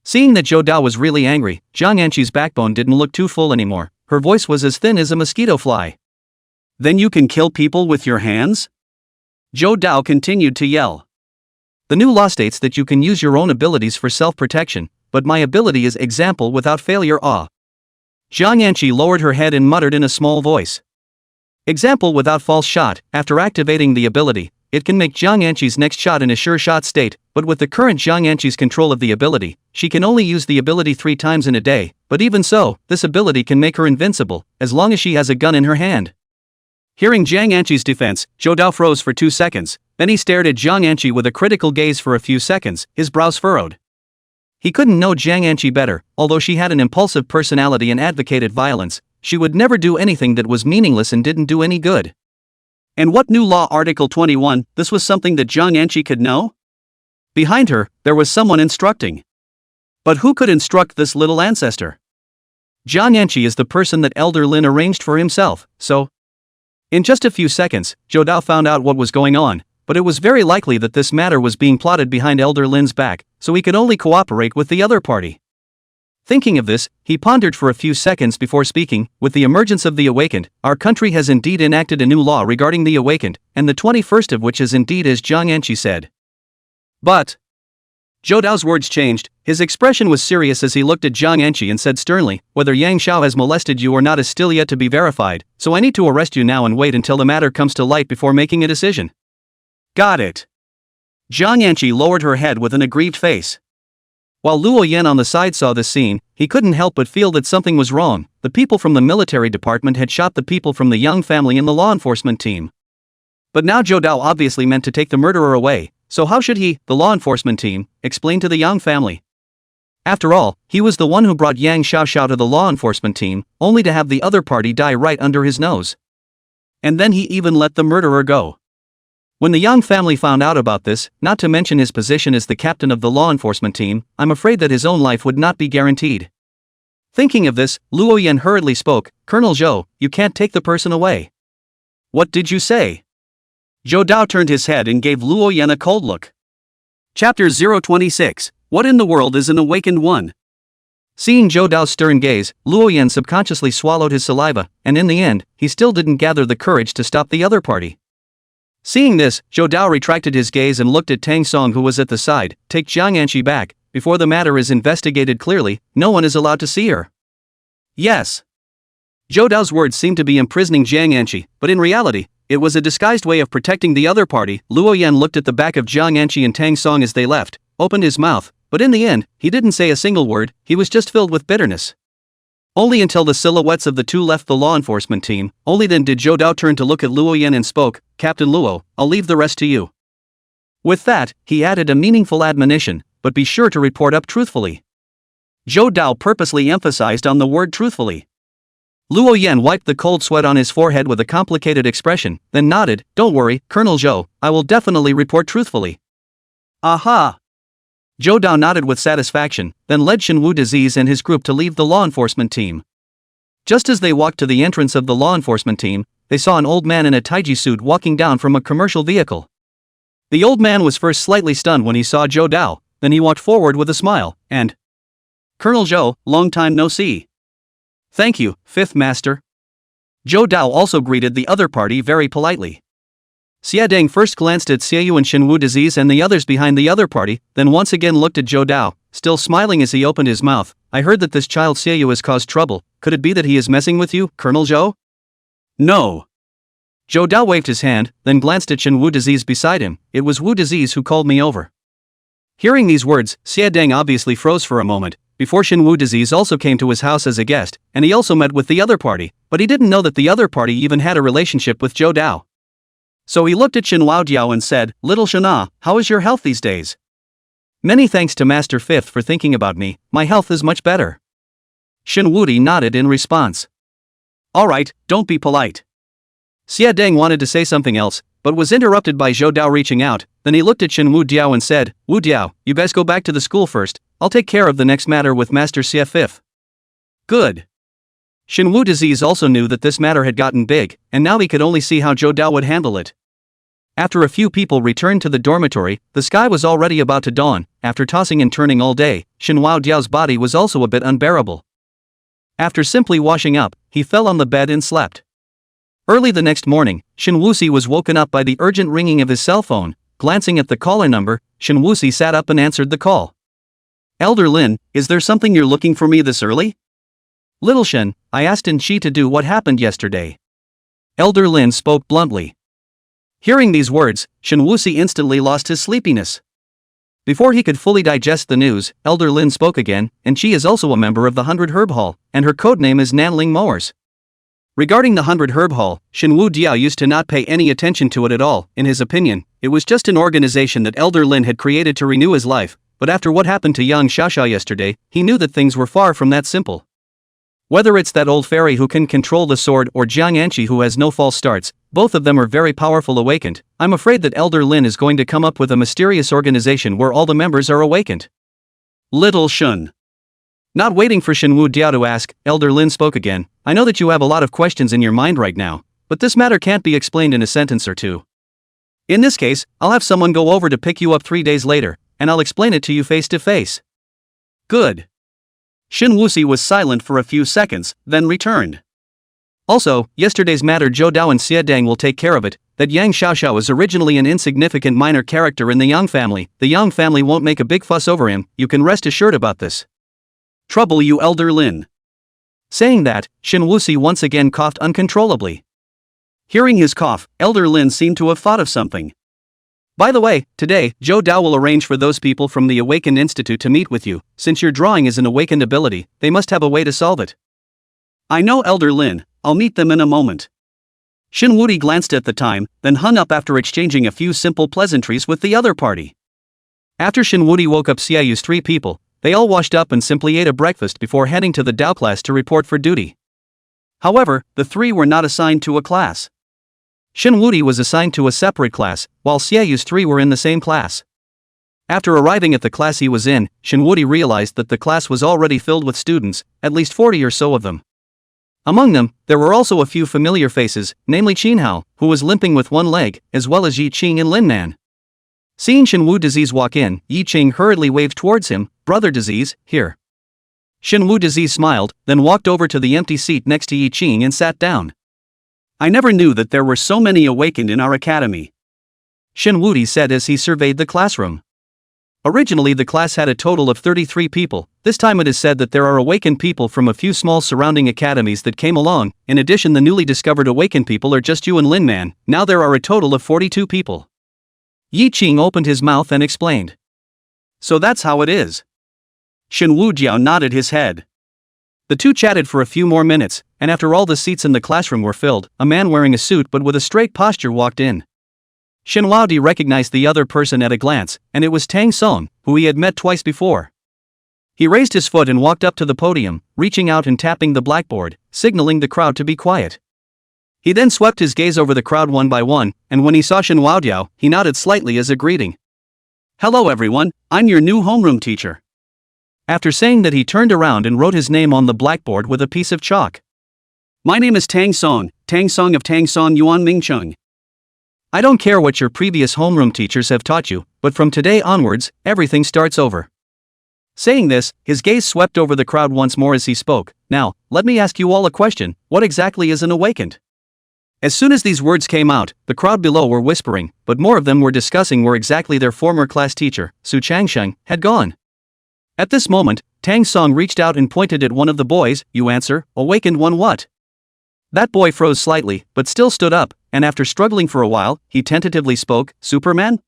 Seeing that Zhou Dao was really angry, Jiang Anqi's backbone didn't look too full anymore. Her voice was as thin as a mosquito fly. "Then you can kill people with your hands?" Zhou Dao continued to yell. "The new law states that you can use your own abilities for self-protection, but my ability is example without failure." Jiang Anqi lowered her head and muttered in a small voice. "Example without false shot." After activating the ability, it can make Jiang Anqi's next shot in a sure shot state, but with the current Jiang Anqi's control of the ability, she can only use the ability 3 times in a day, but even so, this ability can make her invincible, as long as she has a gun in her hand. Hearing Jiang Anqi's defense, Zhou Dao froze for 2 seconds, then he stared at Jiang Anqi with a critical gaze for a few seconds, his brows furrowed. He couldn't know Jiang Anqi better. Although she had an impulsive personality and advocated violence, she would never do anything that was meaningless and didn't do any good. And what new law? Article 21, this was something that Jiang Anqi could know? Behind her, there was someone instructing. But who could instruct this little ancestor? Jiang Anqi is the person that Elder Lin arranged for himself, so... In just a few seconds, Zhou Dao found out what was going on, but it was very likely that this matter was being plotted behind Elder Lin's back, so he could only cooperate with the other party. Thinking of this, he pondered for a few seconds before speaking. With the emergence of the awakened, our country has indeed enacted a new law regarding the awakened, and the 21st of which is indeed as Jiang Anqi said. But... Zhou Dao's words changed. His expression was serious as he looked at Jiang Anqi and said sternly, "Whether Yang Xiao has molested you or not is still yet to be verified, so I need to arrest you now and wait until the matter comes to light before making a decision." "Got it." Jiang Anqi lowered her head with an aggrieved face. While Luo Yan on the side saw this scene, he couldn't help but feel that something was wrong. The people from the military department had shot the people from the Yang family in the law enforcement team. But now Zhou Dao obviously meant to take the murderer away, so how should he, the law enforcement team, explain to the Yang family? After all, he was the one who brought Yang Xiaoxiao to the law enforcement team, only to have the other party die right under his nose. And then he even let the murderer go. When the Yang family found out about this, not to mention his position as the captain of the law enforcement team, I'm afraid that his own life would not be guaranteed. Thinking of this, Luo Yan hurriedly spoke, "Colonel Zhou, you can't take the person away." "What did you say?" Zhou Dao turned his head and gave Luo Yan a cold look. Chapter 026, What in the world is an awakened one? Seeing Zhou Dao's stern gaze, Luo Yan subconsciously swallowed his saliva, and in the end, he still didn't gather the courage to stop the other party. Seeing this, Zhou Dao retracted his gaze and looked at Tang Song, who was at the side. "Take Jiang Anqi back. Before the matter is investigated clearly, no one is allowed to see her." "Yes." Zhou Dao's words seemed to be imprisoning Jiang Anqi, but in reality, it was a disguised way of protecting the other party. Luo Yan looked at the back of Jiang Anqi and Tang Song as they left, opened his mouth, but in the end, he didn't say a single word, he was just filled with bitterness. Only until the silhouettes of the two left the law enforcement team, only then did Zhou Dao turn to look at Luo Yan and spoke, "Captain Luo, I'll leave the rest to you." With that, he added a meaningful admonition, "But be sure to report up truthfully." Zhou Dao purposely emphasized on the word truthfully. Luo Yan wiped the cold sweat on his forehead with a complicated expression, then nodded, "Don't worry, Colonel Zhou, I will definitely report truthfully." Aha! Zhou Dao nodded with satisfaction, then led Shenwu Disease and his group to leave the law enforcement team. Just as they walked to the entrance of the law enforcement team, they saw an old man in a taiji suit walking down from a commercial vehicle. The old man was first slightly stunned when he saw Zhou Dao, then he walked forward with a smile, and, "Colonel Zhou, long time no see." "Thank you, Fifth Master." Zhou Dao also greeted the other party very politely. Xiadeng first glanced at Xiaoyu and Shenwu Disease and the others behind the other party, then once again looked at Zhou Dao, still smiling as he opened his mouth. "I heard that this child Xiaoyu has caused trouble. Could it be that he is messing with you, Colonel Zhou?" "No." Zhou Dao waved his hand, then glanced at Shenwu Disease beside him. "It was Wu Disease who called me over." Hearing these words, Xiadeng obviously froze for a moment, before Shenwu Disease also came to his house as a guest, and he also met with the other party, but he didn't know that the other party even had a relationship with Zhou Dao. So he looked at Shen Waodiao and said, "Little Shana, how is your health these days?" "Many thanks to Master Fifth for thinking about me, my health is much better." Shen Wudi nodded in response. "Alright, don't be polite." Xia Deng wanted to say something else, but was interrupted by Zhou Dao reaching out. Then he looked at Shen Wu Diao and said, "Wu Diao, you guys go back to the school first, I'll take care of the next matter with Master Xia Fifth." "Good." Shen Wu Disease also knew that this matter had gotten big, and now he could only see how Zhou Dao would handle it. After a few people returned to the dormitory, the sky was already about to dawn. After tossing and turning all day, Shen Wao Diao's body was also a bit unbearable. After simply washing up, he fell on the bed and slept. Early the next morning, Shen Wuxi was woken up by the urgent ringing of his cell phone. Glancing at the caller number, Shen Wuxi sat up and answered the call. "Elder Lin, is there something you're looking for me this early?" "Little Shen, I asked In Shi to do what happened yesterday." Elder Lin spoke bluntly. Hearing these words, Shen Wuxi instantly lost his sleepiness. Before he could fully digest the news, Elder Lin spoke again, and she is also a member of the 100 Herb Hall, and her codename is Nanling Mowers. Regarding the 100 Herb Hall, Shen Wu Diao used to not pay any attention to it at all. In his opinion, it was just an organization that Elder Lin had created to renew his life, but after what happened to young Xiaoxiao yesterday, he knew that things were far from that simple. Whether it's that old fairy who can control the sword or Jiang Anqi who has no false starts, both of them are very powerful awakened. I'm afraid that Elder Lin is going to come up with a mysterious organization where all the members are awakened. Little Shun. Not waiting for Shen Wu Diao to ask, Elder Lin spoke again. "I know that you have a lot of questions in your mind right now, but this matter can't be explained in a sentence or two. In this case, I'll have someone go over to pick you up 3 days later, and I'll explain it to you face to face." "Good." Shen Wuxi was silent for a few seconds, then returned. "Also, yesterday's matter Zhou Dao and Xia Deng will take care of it. That Yang Xiaoxiao was originally an insignificant minor character in the Yang family. The Yang family won't make a big fuss over him, you can rest assured about this. Trouble you, Elder Lin." Saying that, Shen Wuxi once again coughed uncontrollably. Hearing his cough, Elder Lin seemed to have thought of something. "By the way, today, Zhou Dao will arrange for those people from the Awakened Institute to meet with you. Since your drawing is an awakened ability, they must have a way to solve it." "I know, Elder Lin, I'll meet them in a moment." Shen Wudi glanced at the time, then hung up after exchanging a few simple pleasantries with the other party. After Shen Wudi woke up Xiaoyu's 3 people, they all washed up and simply ate a breakfast before heading to the Dao class to report for duty. However, the 3 were not assigned to a class. Shen Wudi was assigned to a separate class, while Xiaoyu's 3 were in the same class. After arriving at the class he was in, Shen Wudi realized that the class was already filled with students, at least 40 or so of them. Among them, there were also a few familiar faces, namely Qin Hao, who was limping with one leg, as well as Yi Qing and Lin Nan. Seeing Shen Wu Disease walk in, Yi Qing hurriedly waved towards him. "Brother Disease, here." Shen Wu Disease smiled, then walked over to the empty seat next to Yi Qing and sat down. "I never knew that there were so many awakened in our academy," Shen Wudi said as he surveyed the classroom. Originally the class had a total of 33 people, this time it is said that there are awakened people from a few small surrounding academies that came along. In addition, the newly discovered awakened people are just you and Lin Nan. Now there are a total of 42 people. Yi Qing opened his mouth and explained. So that's how it is. Shen Wujiao nodded his head. The two chatted for a few more minutes, and after all the seats in the classroom were filled, a man wearing a suit but with a straight posture walked in. Shen Wuodi recognized the other person at a glance, and it was Tang Song, who he had met twice before. He raised his foot and walked up to the podium, reaching out and tapping the blackboard, signaling the crowd to be quiet. He then swept his gaze over the crowd one by one, and when he saw Shen Wuodiao, he nodded slightly as a greeting. "Hello everyone, I'm your new homeroom teacher." After saying that, he turned around and wrote his name on the blackboard with a piece of chalk. "My name is Tang Song of Tang Song Yuan Mingcheng. I don't care what your previous homeroom teachers have taught you, but from today onwards, everything starts over." Saying this, his gaze swept over the crowd once more as he spoke. "Now, let me ask you all a question, what exactly is an awakened?" As soon as these words came out, the crowd below were whispering, but more of them were discussing where exactly their former class teacher, Su Changsheng, had gone. At this moment, Tang Song reached out and pointed at one of the boys. "You answer, awakened one what?" That boy froze slightly, but still stood up, and after struggling for a while, he tentatively spoke. "Superman?"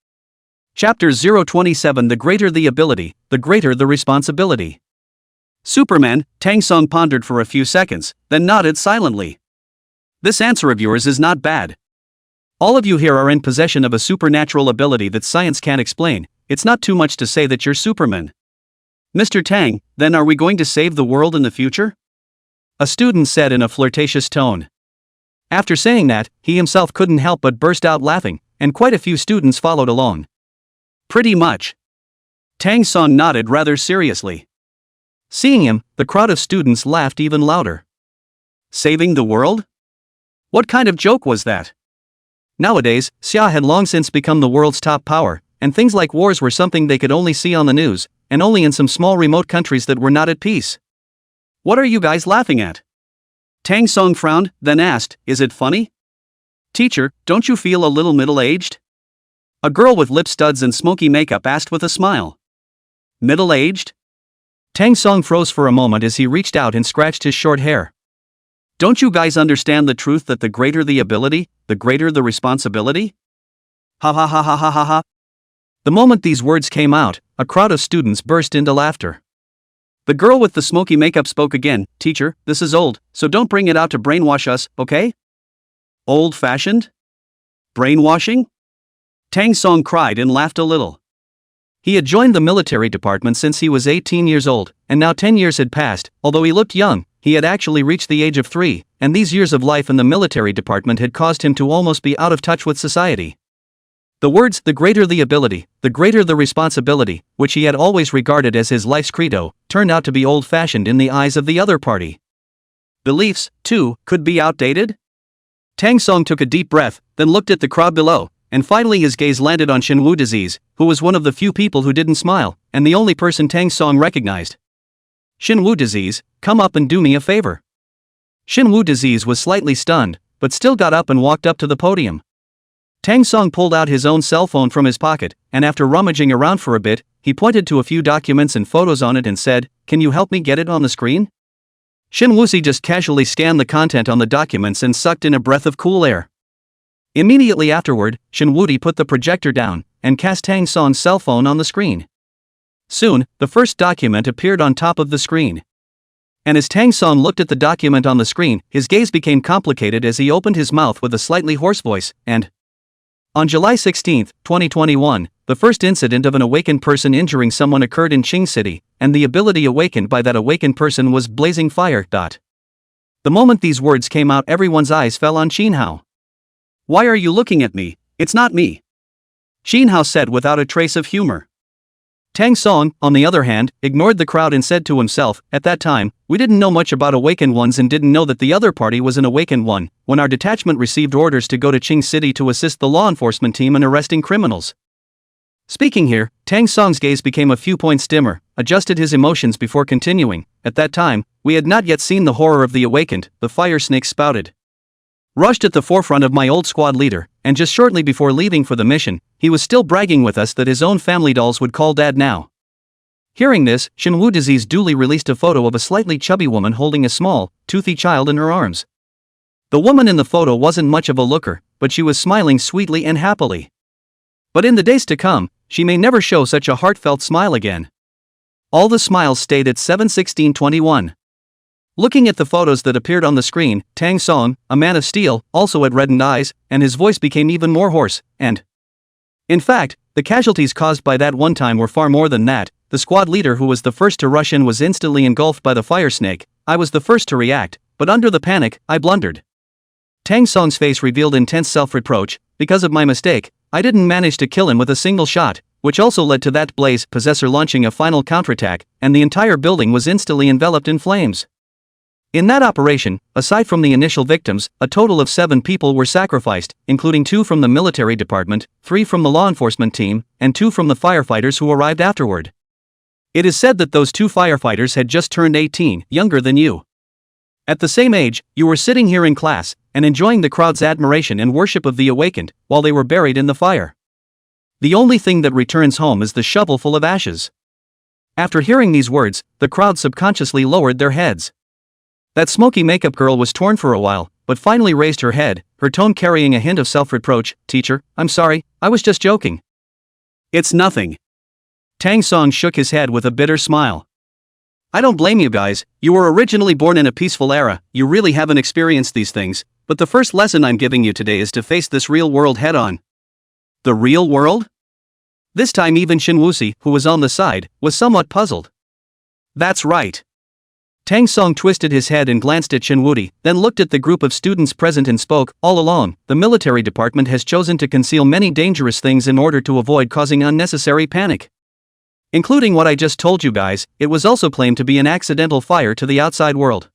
Chapter 027. The greater the ability, the greater the responsibility. Superman. Tang Song pondered for a few seconds, then nodded silently. "This answer of yours is not bad. All of you here are in possession of a supernatural ability that science can't explain. It's not too much to say that you're Superman. Mr. Tang, then are we going to save the world in the future?" a student said in a flirtatious tone. After saying that, he himself couldn't help but burst out laughing, and quite a few students followed along. "Pretty much." Tang Song nodded rather seriously. Seeing him, the crowd of students laughed even louder. Saving the world? What kind of joke was that? Nowadays, Xia had long since become the world's top power, and things like wars were something they could only see on the news, and only in some small remote countries that were not at peace. "What are you guys laughing at?" Tang Song frowned, then asked, "Is it funny?" "Teacher, don't you feel a little middle-aged?" a girl with lip studs and smoky makeup asked with a smile. "Middle-aged?" Tang Song froze for a moment as he reached out and scratched his short hair. "Don't you guys understand the truth that the greater the ability, the greater the responsibility?" Ha ha ha ha ha ha ha. The moment these words came out, a crowd of students burst into laughter. The girl with the smoky makeup spoke again. "Teacher, this is old, so don't bring it out to brainwash us, okay?" "Old-fashioned? Brainwashing?" Tang Song cried and laughed a little. He had joined the military department since he was 18 years old, and now 10 years had passed. Although he looked young, he had actually reached the age of 3, and these years of life in the military department had caused him to almost be out of touch with society. The words, "the greater the ability, the greater the responsibility," which he had always regarded as his life's credo, turned out to be old-fashioned in the eyes of the other party. Beliefs, too, could be outdated? Tang Song took a deep breath, then looked at the crowd below, and finally his gaze landed on Shen Wu Disease, who was one of the few people who didn't smile, and the only person Tang Song recognized. "Shen Wu Disease, come up and do me a favor." Shen Wu Disease was slightly stunned, but still got up and walked up to the podium. Tang Song pulled out his own cell phone from his pocket, and after rummaging around for a bit, he pointed to a few documents and photos on it and said, "Can you help me get it on the screen?" Shen Wuxi just casually scanned the content on the documents and sucked in a breath of cool air. Immediately afterward, Shen Wuti put the projector down, and cast Tang Song's cell phone on the screen. Soon, the first document appeared on top of the screen. And as Tang Song looked at the document on the screen, his gaze became complicated as he opened his mouth with a slightly hoarse voice, and on July 16, 2021, the first incident of an awakened person injuring someone occurred in Qing City, and the ability awakened by that awakened person was blazing fire. The moment these words came out, everyone's eyes fell on Xinhao. "Why are you looking at me? It's not me," Xinhao said without a trace of humor. Tang Song, on the other hand, ignored the crowd and said to himself, "At that time, we didn't know much about awakened ones and didn't know that the other party was an awakened one, when our detachment received orders to go to Qing City to assist the law enforcement team in arresting criminals." Speaking here, Tang Song's gaze became a few points dimmer, adjusted his emotions before continuing. "At that time, we had not yet seen the horror of the awakened," the fire snake spouted. "Rushed at the forefront of my old squad leader, and just shortly before leaving for the mission, he was still bragging with us that his own family dolls would call Dad now." Hearing this, Shen Wu Disease duly released a photo of a slightly chubby woman holding a small, toothy child in her arms. The woman in the photo wasn't much of a looker, but she was smiling sweetly and happily. But in the days to come, she may never show such a heartfelt smile again. All the smiles stayed at 7/16/21. Looking at the photos that appeared on the screen, Tang Song, a man of steel, also had reddened eyes, and his voice became even more hoarse, and in fact, the casualties caused by that one time were far more than that. The squad leader who was the first to rush in was instantly engulfed by the fire snake. I was the first to react, but under the panic, I blundered. Tang Song's face revealed intense self-reproach. Because of my mistake, I didn't manage to kill him with a single shot, which also led to that blaze possessor launching a final counterattack, and the entire building was instantly enveloped in flames. In that operation, aside from the initial victims, a total of 7 people were sacrificed, including 2 from the military department, 3 from the law enforcement team, and 2 from the firefighters who arrived afterward. It is said that those 2 firefighters had just turned 18, younger than you. At the same age, you were sitting here in class, and enjoying the crowd's admiration and worship of the awakened, while they were buried in the fire. The only thing that returns home is the shovel full of ashes. After hearing these words, the crowd subconsciously lowered their heads. That smoky makeup girl was torn for a while, but finally raised her head, her tone carrying a hint of self-reproach. Teacher, I'm sorry, I was just joking. It's nothing. Tang Song shook his head with a bitter smile. I don't blame you guys, you were originally born in a peaceful era, you really haven't experienced these things, but the first lesson I'm giving you today is to face this real world head-on. The real world? This time even Shin Wuxi, who was on the side, was somewhat puzzled. That's right. Tang Song twisted his head and glanced at Shin Wuxi, then looked at the group of students present and spoke. All along, the military department has chosen to conceal many dangerous things in order to avoid causing unnecessary panic. Including what I just told you guys, it was also claimed to be an accidental fire to the outside world.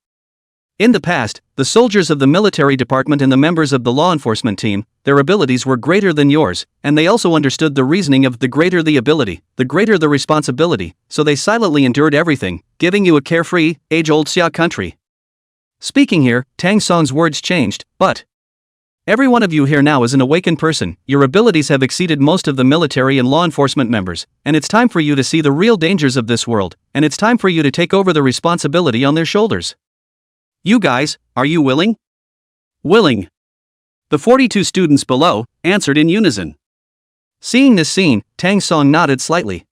In the past, the soldiers of the military department and the members of the law enforcement team, their abilities were greater than yours, and they also understood the reasoning of the greater the ability, the greater the responsibility, so they silently endured everything, giving you a carefree, age-old Xia country. Speaking here, Tang Song's words changed, but every one of you here now is an awakened person, your abilities have exceeded most of the military and law enforcement members, and it's time for you to see the real dangers of this world, and it's time for you to take over the responsibility on their shoulders. You guys, are you willing? Willing. The 42 students below answered in unison. Seeing this scene, Tang Song nodded slightly.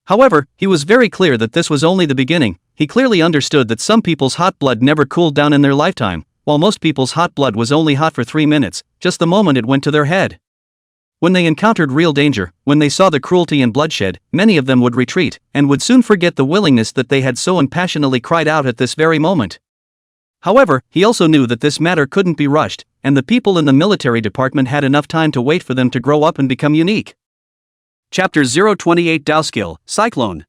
However, he was very clear that this was only the beginning. He clearly understood that some people's hot blood never cooled down in their lifetime, while most people's hot blood was only hot for 3 minutes, just the moment it went to their head. When they encountered real danger, when they saw the cruelty and bloodshed, many of them would retreat, and would soon forget the willingness that they had so impassionately cried out at this very moment. However, he also knew that this matter couldn't be rushed, and the people in the military department had enough time to wait for them to grow up and become unique. Chapter 028 Dao Skill, Cyclone.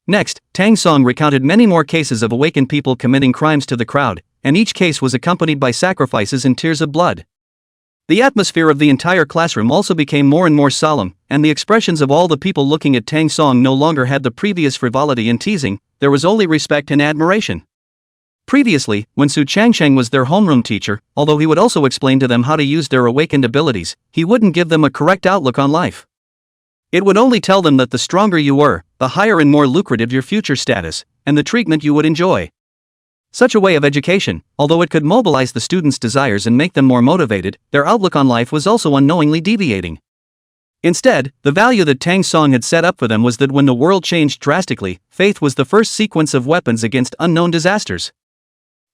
Next, Tang Song recounted many more cases of awakened people committing crimes to the crowd, and each case was accompanied by sacrifices and tears of blood. The atmosphere of the entire classroom also became more and more solemn, and the expressions of all the people looking at Tang Song no longer had the previous frivolity and teasing, there was only respect and admiration. Previously, when Su Changsheng was their homeroom teacher, although he would also explain to them how to use their awakened abilities, he wouldn't give them a correct outlook on life. It would only tell them that the stronger you were, the higher and more lucrative your future status, and the treatment you would enjoy. Such a way of education, although it could mobilize the students' desires and make them more motivated, their outlook on life was also unknowingly deviating. Instead, the value that Tang Song had set up for them was that when the world changed drastically, faith was the first sequence of weapons against unknown disasters.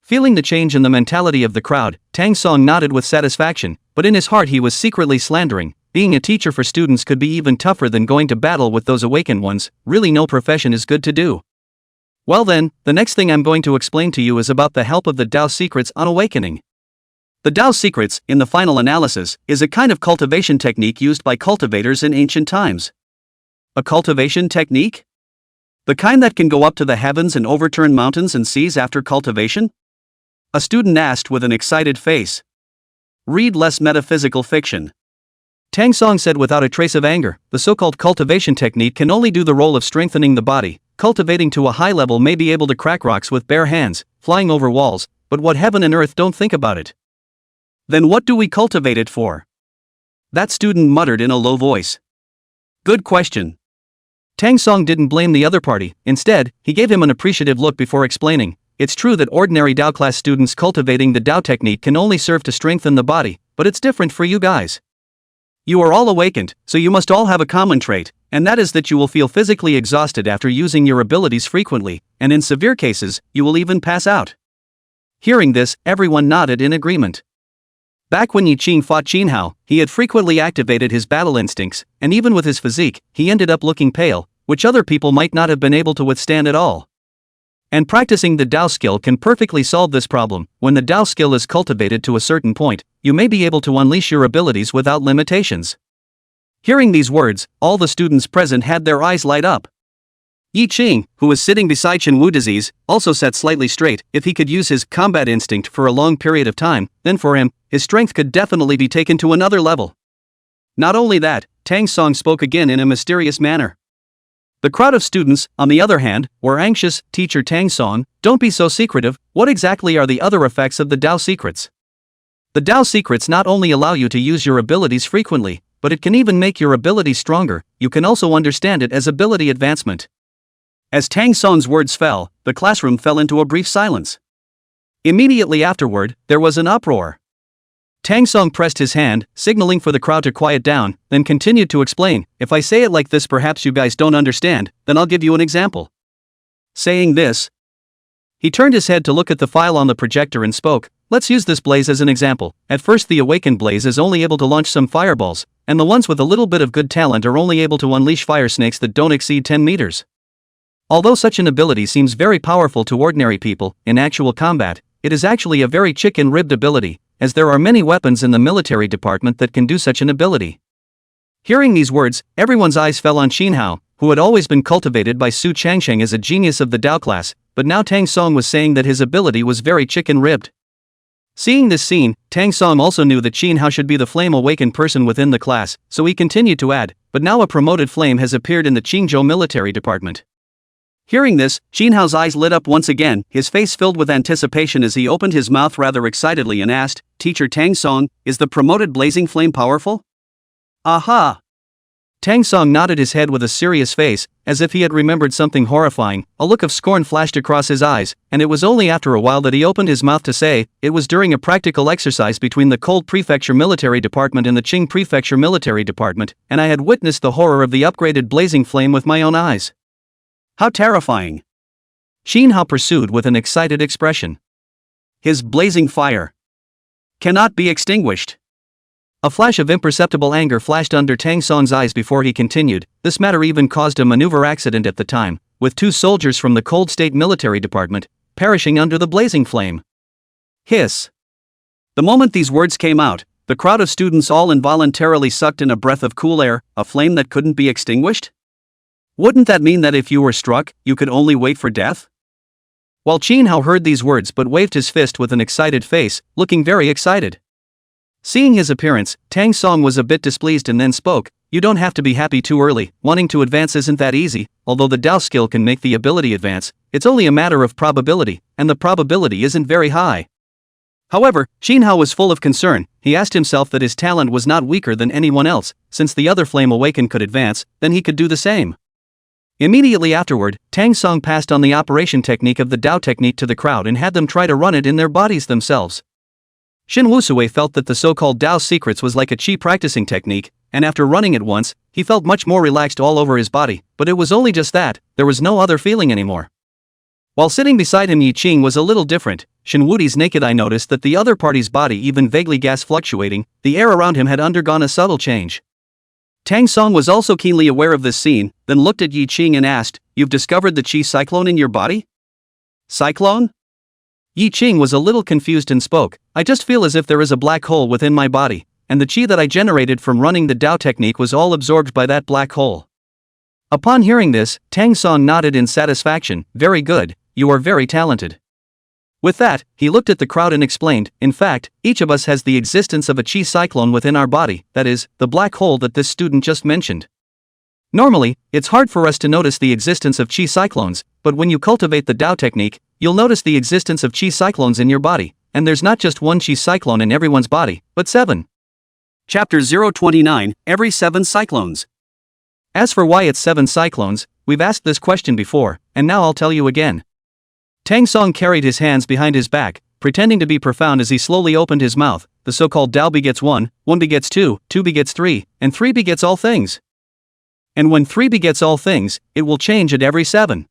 Feeling the change in the mentality of the crowd, Tang Song nodded with satisfaction, but in his heart he was secretly slandering. Being a teacher for students could be even tougher than going to battle with those awakened ones. Really, no profession is good to do. Well then, the next thing I'm going to explain to you is about the help of the Tao secrets on awakening. The Tao secrets, in the final analysis, is a kind of cultivation technique used by cultivators in ancient times. A cultivation technique? The kind that can go up to the heavens and overturn mountains and seas after cultivation? A student asked with an excited face. Read less metaphysical fiction. Tang Song said without a trace of anger, the so-called cultivation technique can only do the role of strengthening the body. Cultivating to a high level may be able to crack rocks with bare hands, flying over walls, but what heaven and earth don't think about it. Then what do we cultivate it for? That student muttered in a low voice. Good question. Tang Song didn't blame the other party. Instead, he gave him an appreciative look before explaining. It's true that ordinary Tao class students cultivating the Tao technique can only serve to strengthen the body, but it's different for you guys. You are all awakened, so you must all have a common trait, and that is that you will feel physically exhausted after using your abilities frequently, and in severe cases, you will even pass out. Hearing this, everyone nodded in agreement. Back when Yi Qing fought Qin Hao, he had frequently activated his battle instincts, and even with his physique, he ended up looking pale, which other people might not have been able to withstand at all. And practicing the Dao skill can perfectly solve this problem. When the Dao skill is cultivated to a certain point, you may be able to unleash your abilities without limitations. Hearing these words, all the students present had their eyes light up. Yi Qing, who was sitting beside Shen Wu Disease, also sat slightly straight. If he could use his combat instinct for a long period of time, then for him, his strength could definitely be taken to another level. Not only that, Tang Song spoke again in a mysterious manner. The crowd of students, on the other hand, were anxious. Teacher Tang Song, don't be so secretive. What exactly are the other effects of the Dao secrets? The Dao secrets not only allow you to use your abilities frequently, but it can even make your abilities stronger. You can also understand it as ability advancement. As Tang Song's words fell, the classroom fell into a brief silence. Immediately afterward, there was an uproar. Tang Song pressed his hand, signaling for the crowd to quiet down, then continued to explain. If I say it like this, perhaps you guys don't understand, then I'll give you an example. Saying this, he turned his head to look at the file on the projector and spoke. Let's use this blaze as an example. At first, the awakened blaze is only able to launch some fireballs, and the ones with a little bit of good talent are only able to unleash fire snakes that don't exceed 10 meters. Although such an ability seems very powerful to ordinary people, in actual combat, it is actually a very chicken-ribbed ability, as there are many weapons in the military department that can do such an ability. Hearing these words, everyone's eyes fell on Qin Hao, who had always been cultivated by Su Changsheng as a genius of the Dao class, but now Tang Song was saying that his ability was very chicken-ribbed. Seeing this scene, Tang Song also knew that Qin Hao should be the flame-awakened person within the class, so he continued to add, but now a promoted flame has appeared in the Qingzhou military department. Hearing this, Qin Hao's eyes lit up once again, his face filled with anticipation as he opened his mouth rather excitedly and asked, Teacher Tang Song, is the promoted blazing flame powerful? Aha! Tang Song nodded his head with a serious face, as if he had remembered something horrifying. A look of scorn flashed across his eyes, and it was only after a while that he opened his mouth to say, it was during a practical exercise between the Cold Prefecture Military Department and the Qing Prefecture Military Department, and I had witnessed the horror of the upgraded blazing flame with my own eyes. How terrifying! Qin Hao pursued with an excited expression. His blazing fire cannot be extinguished. A flash of imperceptible anger flashed under Tang Song's eyes before he continued. This matter even caused a maneuver accident at the time, with 2 soldiers from the Cold State Military Department perishing under the blazing flame. Hiss! The moment these words came out, the crowd of students all involuntarily sucked in a breath of cool air. A flame that couldn't be extinguished? Wouldn't that mean that if you were struck, you could only wait for death? While Qin Hao heard these words but waved his fist with an excited face, looking very excited. Seeing his appearance, Tang Song was a bit displeased and then spoke, you don't have to be happy too early, wanting to advance isn't that easy. Although the Dao skill can make the ability advance, it's only a matter of probability, and the probability isn't very high. However, Qin Hao was full of concern. He asked himself that his talent was not weaker than anyone else, since the other flame awakened could advance, then he could do the same. Immediately afterward, Tang Song passed on the operation technique of the Dao technique to the crowd and had them try to run it in their bodies themselves. Shin Wusui felt that the so-called Dao secrets was like a chi practicing technique, and after running it once, he felt much more relaxed all over his body, but it was only just that, there was no other feeling anymore. While sitting beside him, Yi Qing was a little different. Shin Wudi's naked eye noticed that the other party's body even vaguely gas fluctuating, the air around him had undergone a subtle change. Tang Song was also keenly aware of this scene, then looked at Yi Qing and asked, you've discovered the chi cyclone in your body? Cyclone? Yi Qing was a little confused and spoke, I just feel as if there is a black hole within my body, and the chi that I generated from running the Dao technique was all absorbed by that black hole. Upon hearing this, Tang Song nodded in satisfaction, very good, you are very talented. With that, he looked at the crowd and explained, in fact, each of us has the existence of a chi cyclone within our body, that is, the black hole that this student just mentioned. Normally, it's hard for us to notice the existence of chi cyclones, but when you cultivate the Dao technique, you'll notice the existence of chi cyclones in your body, and there's not just one chi cyclone in everyone's body, but 7. Chapter 029, Every 7 Cyclones. As for why it's 7 cyclones, we've asked this question before, and now I'll tell you again. Tang Song carried his hands behind his back, pretending to be profound as he slowly opened his mouth. the so-called Tao begets 1, 1 begets 2, 2 begets 3, and 3 begets all things. And when 3 begets all things, it will change at every 7.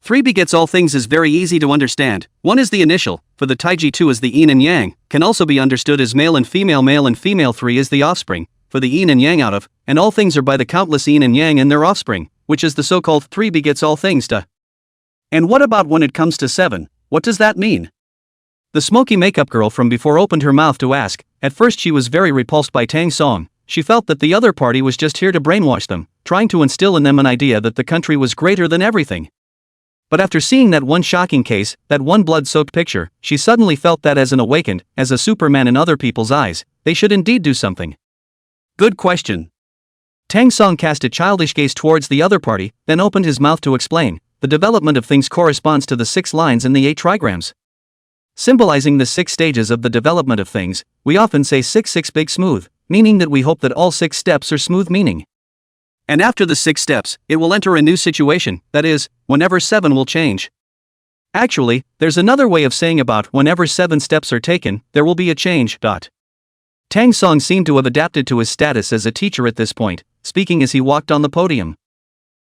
3 begets all things is very easy to understand. 1 is the initial, for the taiji. 2 is the yin and yang, can also be understood as male and female. 3 is the offspring, for the yin and yang out of, and all things are by the countless yin and yang and their offspring, which is the so-called 3 begets all things. And what about when it comes to 7, what does that mean? The smoky makeup girl from before opened her mouth to ask. At first she was very repulsed by Tang Song. She felt that the other party was just here to brainwash them, trying to instill in them an idea that the country was greater than everything. But after seeing that one shocking case, that one blood-soaked picture, she suddenly felt that as an awakened, as a Superman in other people's eyes, they should indeed do something. Good question. Tang Song cast a childish gaze towards the other party, then opened his mouth to explain. The development of things corresponds to the 6 lines in the 8 trigrams. Symbolizing the 6 stages of the development of things, we often say 6 big smooth, meaning that we hope that all 6 steps are smooth meaning. And after the 6 steps, it will enter a new situation, that is, whenever 7 will change. Actually, there's another way of saying about whenever 7 steps are taken, there will be a change. Tang Song seemed to have adapted to his status as a teacher at this point, speaking as he walked on the podium.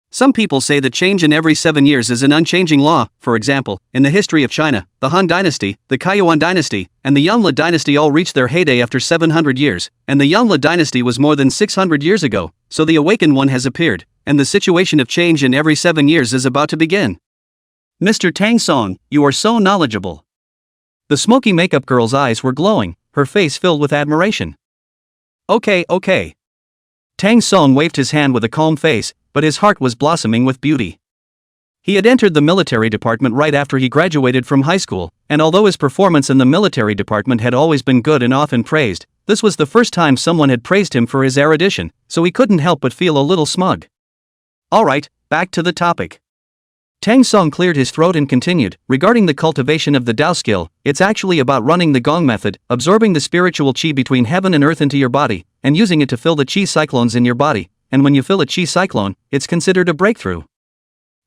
Some people say that change in every 7 years is an unchanging law. For example, in the history of China, the Han Dynasty, the Kaiyuan Dynasty, and the Yongle Dynasty all reached their heyday after 700 years, and the Yongle Dynasty was more than 600 years ago, so the awakened one has appeared, and the situation of change in every 7 years is about to begin. Mr. Tang Song, you are so knowledgeable. The smoky makeup girl's eyes were glowing, her face filled with admiration. Okay. Tang Song waved his hand with a calm face, but his heart was blossoming with beauty. He had entered the military department right after he graduated from high school, and although his performance in the military department had always been good and often praised, this was the first time someone had praised him for his erudition, so he couldn't help but feel a little smug. Alright, back to the topic. Tang Song cleared his throat and continued, regarding the cultivation of the Tao skill, it's actually about running the gong method, absorbing the spiritual qi between heaven and earth into your body, and using it to fill the qi cyclones in your body, and when you fill a qi cyclone, it's considered a breakthrough.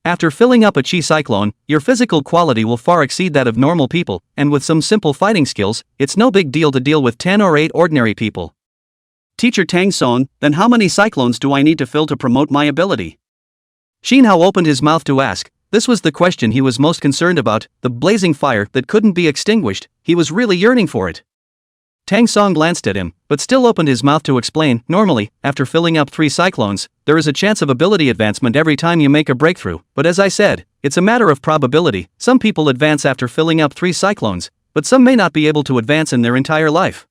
After filling up a qi cyclone, your physical quality will far exceed that of normal people, and with some simple fighting skills, it's no big deal to deal with 10 or 8 ordinary people. Teacher Tang Song, then how many cyclones do I need to fill to promote my ability? Xin Hao opened his mouth to ask. This was the question he was most concerned about, the blazing fire that couldn't be extinguished, he was really yearning for it. Tang Song glanced at him, but still opened his mouth to explain. Normally, after filling up 3 cyclones, there is a chance of ability advancement every time you make a breakthrough, but as I said, it's a matter of probability. Some people advance after filling up 3 cyclones, but some may not be able to advance in their entire life.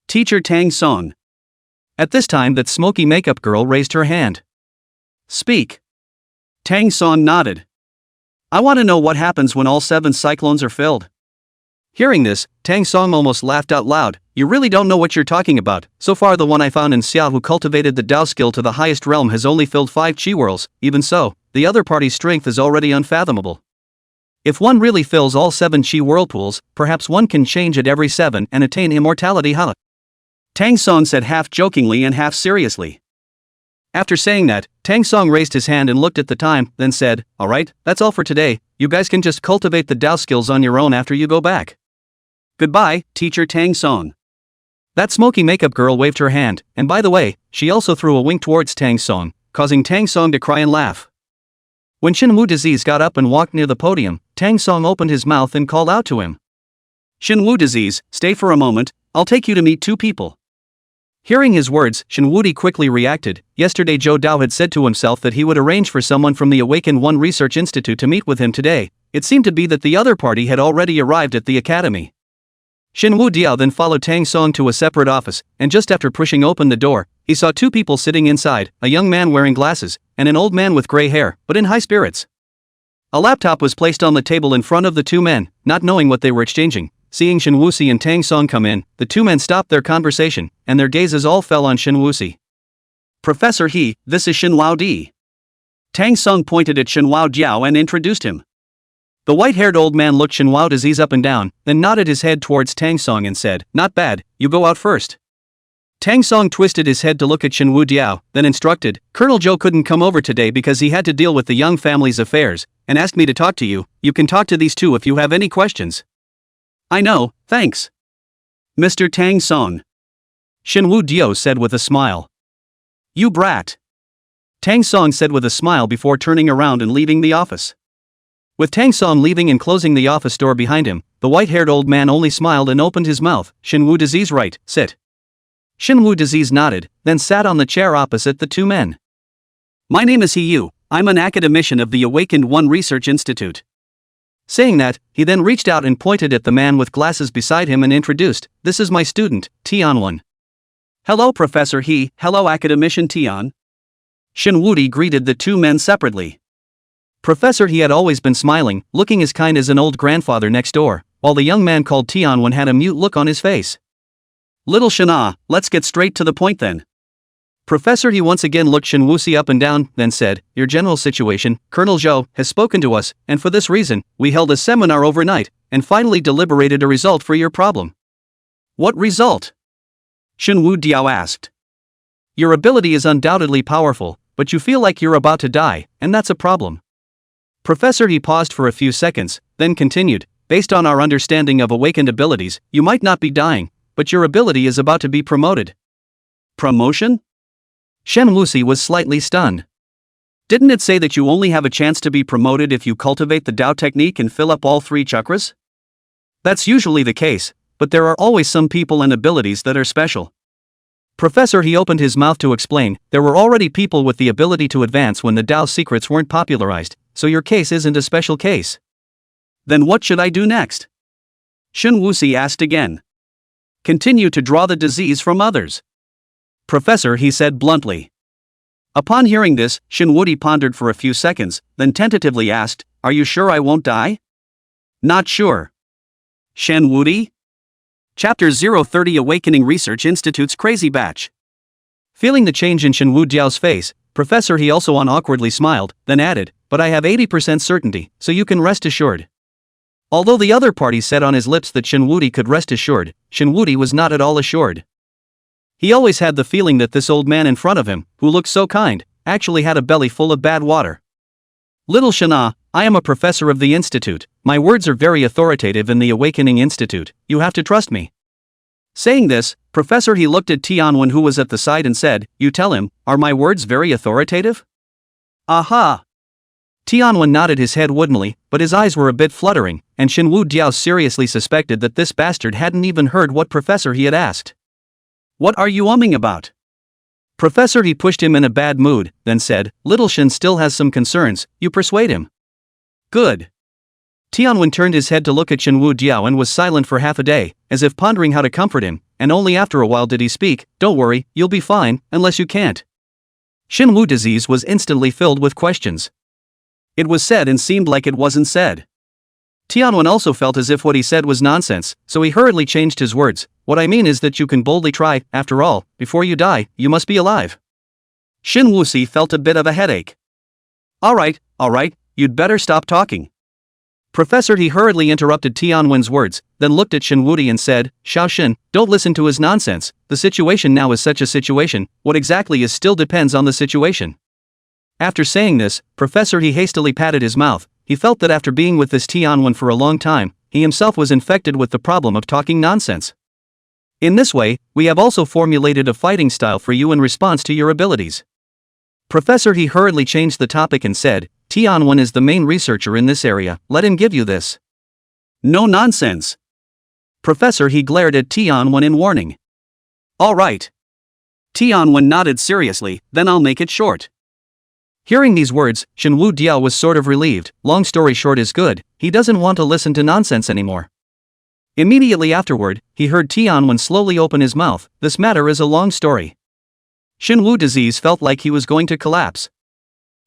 Teacher Tang Song. At this time that smoky makeup girl raised her hand. Speak. Tang Song nodded. I want to know what happens when all 7 cyclones are filled. Hearing this, Tang Song almost laughed out loud. You really don't know what you're talking about. So far the one I found in Xiao who cultivated the Tao skill to the highest realm has only filled 5 qi whirls. Even so, the other party's strength is already unfathomable. If one really fills all 7 qi whirlpools, perhaps one can change at every 7 and attain immortality. Tang Song said half jokingly and half seriously. After saying that, Tang Song raised his hand and looked at the time, then said, Alright, that's all for today, you guys can just cultivate the Tao skills on your own after you go back. Goodbye, Teacher Tang Song. That smoky makeup girl waved her hand, and by the way, she also threw a wink towards Tang Song, causing Tang Song to cry and laugh. When Shenwu Disease got up and walked near the podium, Tang Song opened his mouth and called out to him. Shenwu Disease, stay for a moment, I'll take you to meet 2 people. Hearing his words, Shenwudi quickly reacted. Yesterday Zhou Dao had said to himself that he would arrange for someone from the Awaken One Research Institute to meet with him today. It seemed to be that the other party had already arrived at the academy. Shenwu Diao then followed Tang Song to a separate office, and just after pushing open the door, he saw 2 people sitting inside, a young man wearing glasses, and an old man with gray hair, but in high spirits. A laptop was placed on the table in front of the 2 men, not knowing what they were exchanging. Seeing Shenwusi and Tang Song come in, the 2 men stopped their conversation, and their gazes all fell on Shenwusi. Professor He, this is Shenwao Di. Tang Song pointed at Shenwao Jiao and introduced him. The white-haired old man looked Shenwao Disease up and down, then nodded his head towards Tang Song and said, Not bad, you go out first. Tang Song twisted his head to look at Shenwu Diao, then instructed, Colonel Zhou couldn't come over today because he had to deal with the young family's affairs, and asked me to talk to you. You can talk to these 2 if you have any questions. I know, thanks. Mr. Tang Song. Shinwoo Dio said with a smile. You brat. Tang Song said with a smile before turning around and leaving the office. With Tang Song leaving and closing the office door behind him, the white-haired old man only smiled and opened his mouth. Shinwoo Disease, right, sit. Shinwoo Disease nodded, then sat on the chair opposite the two men. My name is Yu. I'm an academician of the Awakened One Research Institute. Saying that, he then reached out and pointed at the man with glasses beside him and introduced, this is my student, Tianwen. Hello Professor He, hello academician Tian. Shinwoo greeted the two men separately. Professor He had always been smiling, looking as kind as an old grandfather next door, while the young man called Tianwen had a mute look on his face. Little Shana, let's get straight to the point then. Professor He once again looked Shinwoo up and down, then said, your general situation, Colonel Zhou, has spoken to us, and for this reason, we held a seminar overnight, and finally deliberated a result for your problem. What result? Shinwoo Diao asked. Your ability is undoubtedly powerful, but you feel like you're about to die, and that's a problem. Professor He paused for a few seconds, then continued, based on our understanding of awakened abilities, you might not be dying, but your ability is about to be promoted. Promotion? Shen Wuxi was slightly stunned. Didn't it say that you only have a chance to be promoted if you cultivate the Dao technique and fill up all 3 chakras? That's usually the case, but there are always some people and abilities that are special. Professor He opened his mouth to explain, there were already people with the ability to advance when the Dao secrets weren't popularized, so your case isn't a special case. Then what should I do next? Shen Wuxi asked again. Continue to draw the disease from others. Professor He said bluntly. Upon hearing this, Shinwoo pondered for a few seconds, then tentatively asked, are you sure I won't die? Not sure. Shinwoo? Chapter 030 Awakening Research Institute's Crazy Batch. Feeling the change in Shinwoo Jiao's face, Professor He also awkwardly smiled, then added, but I have 80% certainty, so you can rest assured. Although the other party said on his lips that Shinwoo could rest assured, Shinwoo was not at all assured. He always had the feeling that this old man in front of him, who looked so kind, actually had a belly full of bad water. Little Shana, I am a professor of the institute, my words are very authoritative in the Awakening Institute, you have to trust me. Saying this, Professor He looked at Tianwen who was at the side and said, you tell him, are my words very authoritative? Aha! Tianwen nodded his head woodenly, but his eyes were a bit fluttering, and Shinwoo Diao seriously suspected that this bastard hadn't even heard what Professor He had asked. What are you umming about? Professor He pushed him in a bad mood, then said, Little Shin still has some concerns, you persuade him. Good. Tianwen turned his head to look at Shinwoo Diao and was silent for half a day, as if pondering how to comfort him, and only after a while did he speak, don't worry, you'll be fine, unless you can't. Shinwoo Disease was instantly filled with questions. It was said and seemed like it wasn't said. Tianwen also felt as if what he said was nonsense, so he hurriedly changed his words, what I mean is that you can boldly try, after all, before you die, you must be alive. Shin Wuxi felt a bit of a headache. Alright, you'd better stop talking. Professor He hurriedly interrupted Tianwen's words, then looked at Shin Wuti and said, Xiaoxin, don't listen to his nonsense, the situation now is such a situation, what exactly is still depends on the situation. After saying this, Professor He hastily patted his mouth, he felt that after being with this Tianwen for a long time, he himself was infected with the problem of talking nonsense. In this way, we have also formulated a fighting style for you in response to your abilities. Professor He hurriedly changed the topic and said, Tianwen is the main researcher in this area, let him give you this. No nonsense. Professor He glared at Tianwen in warning. Alright. Tianwen nodded seriously, then I'll make it short. Hearing these words, Shinwoo Diao was sort of relieved, long story short is good, he doesn't want to listen to nonsense anymore. Immediately afterward, he heard Tianwen slowly open his mouth, this matter is a long story. Shinwoo Disease felt like he was going to collapse.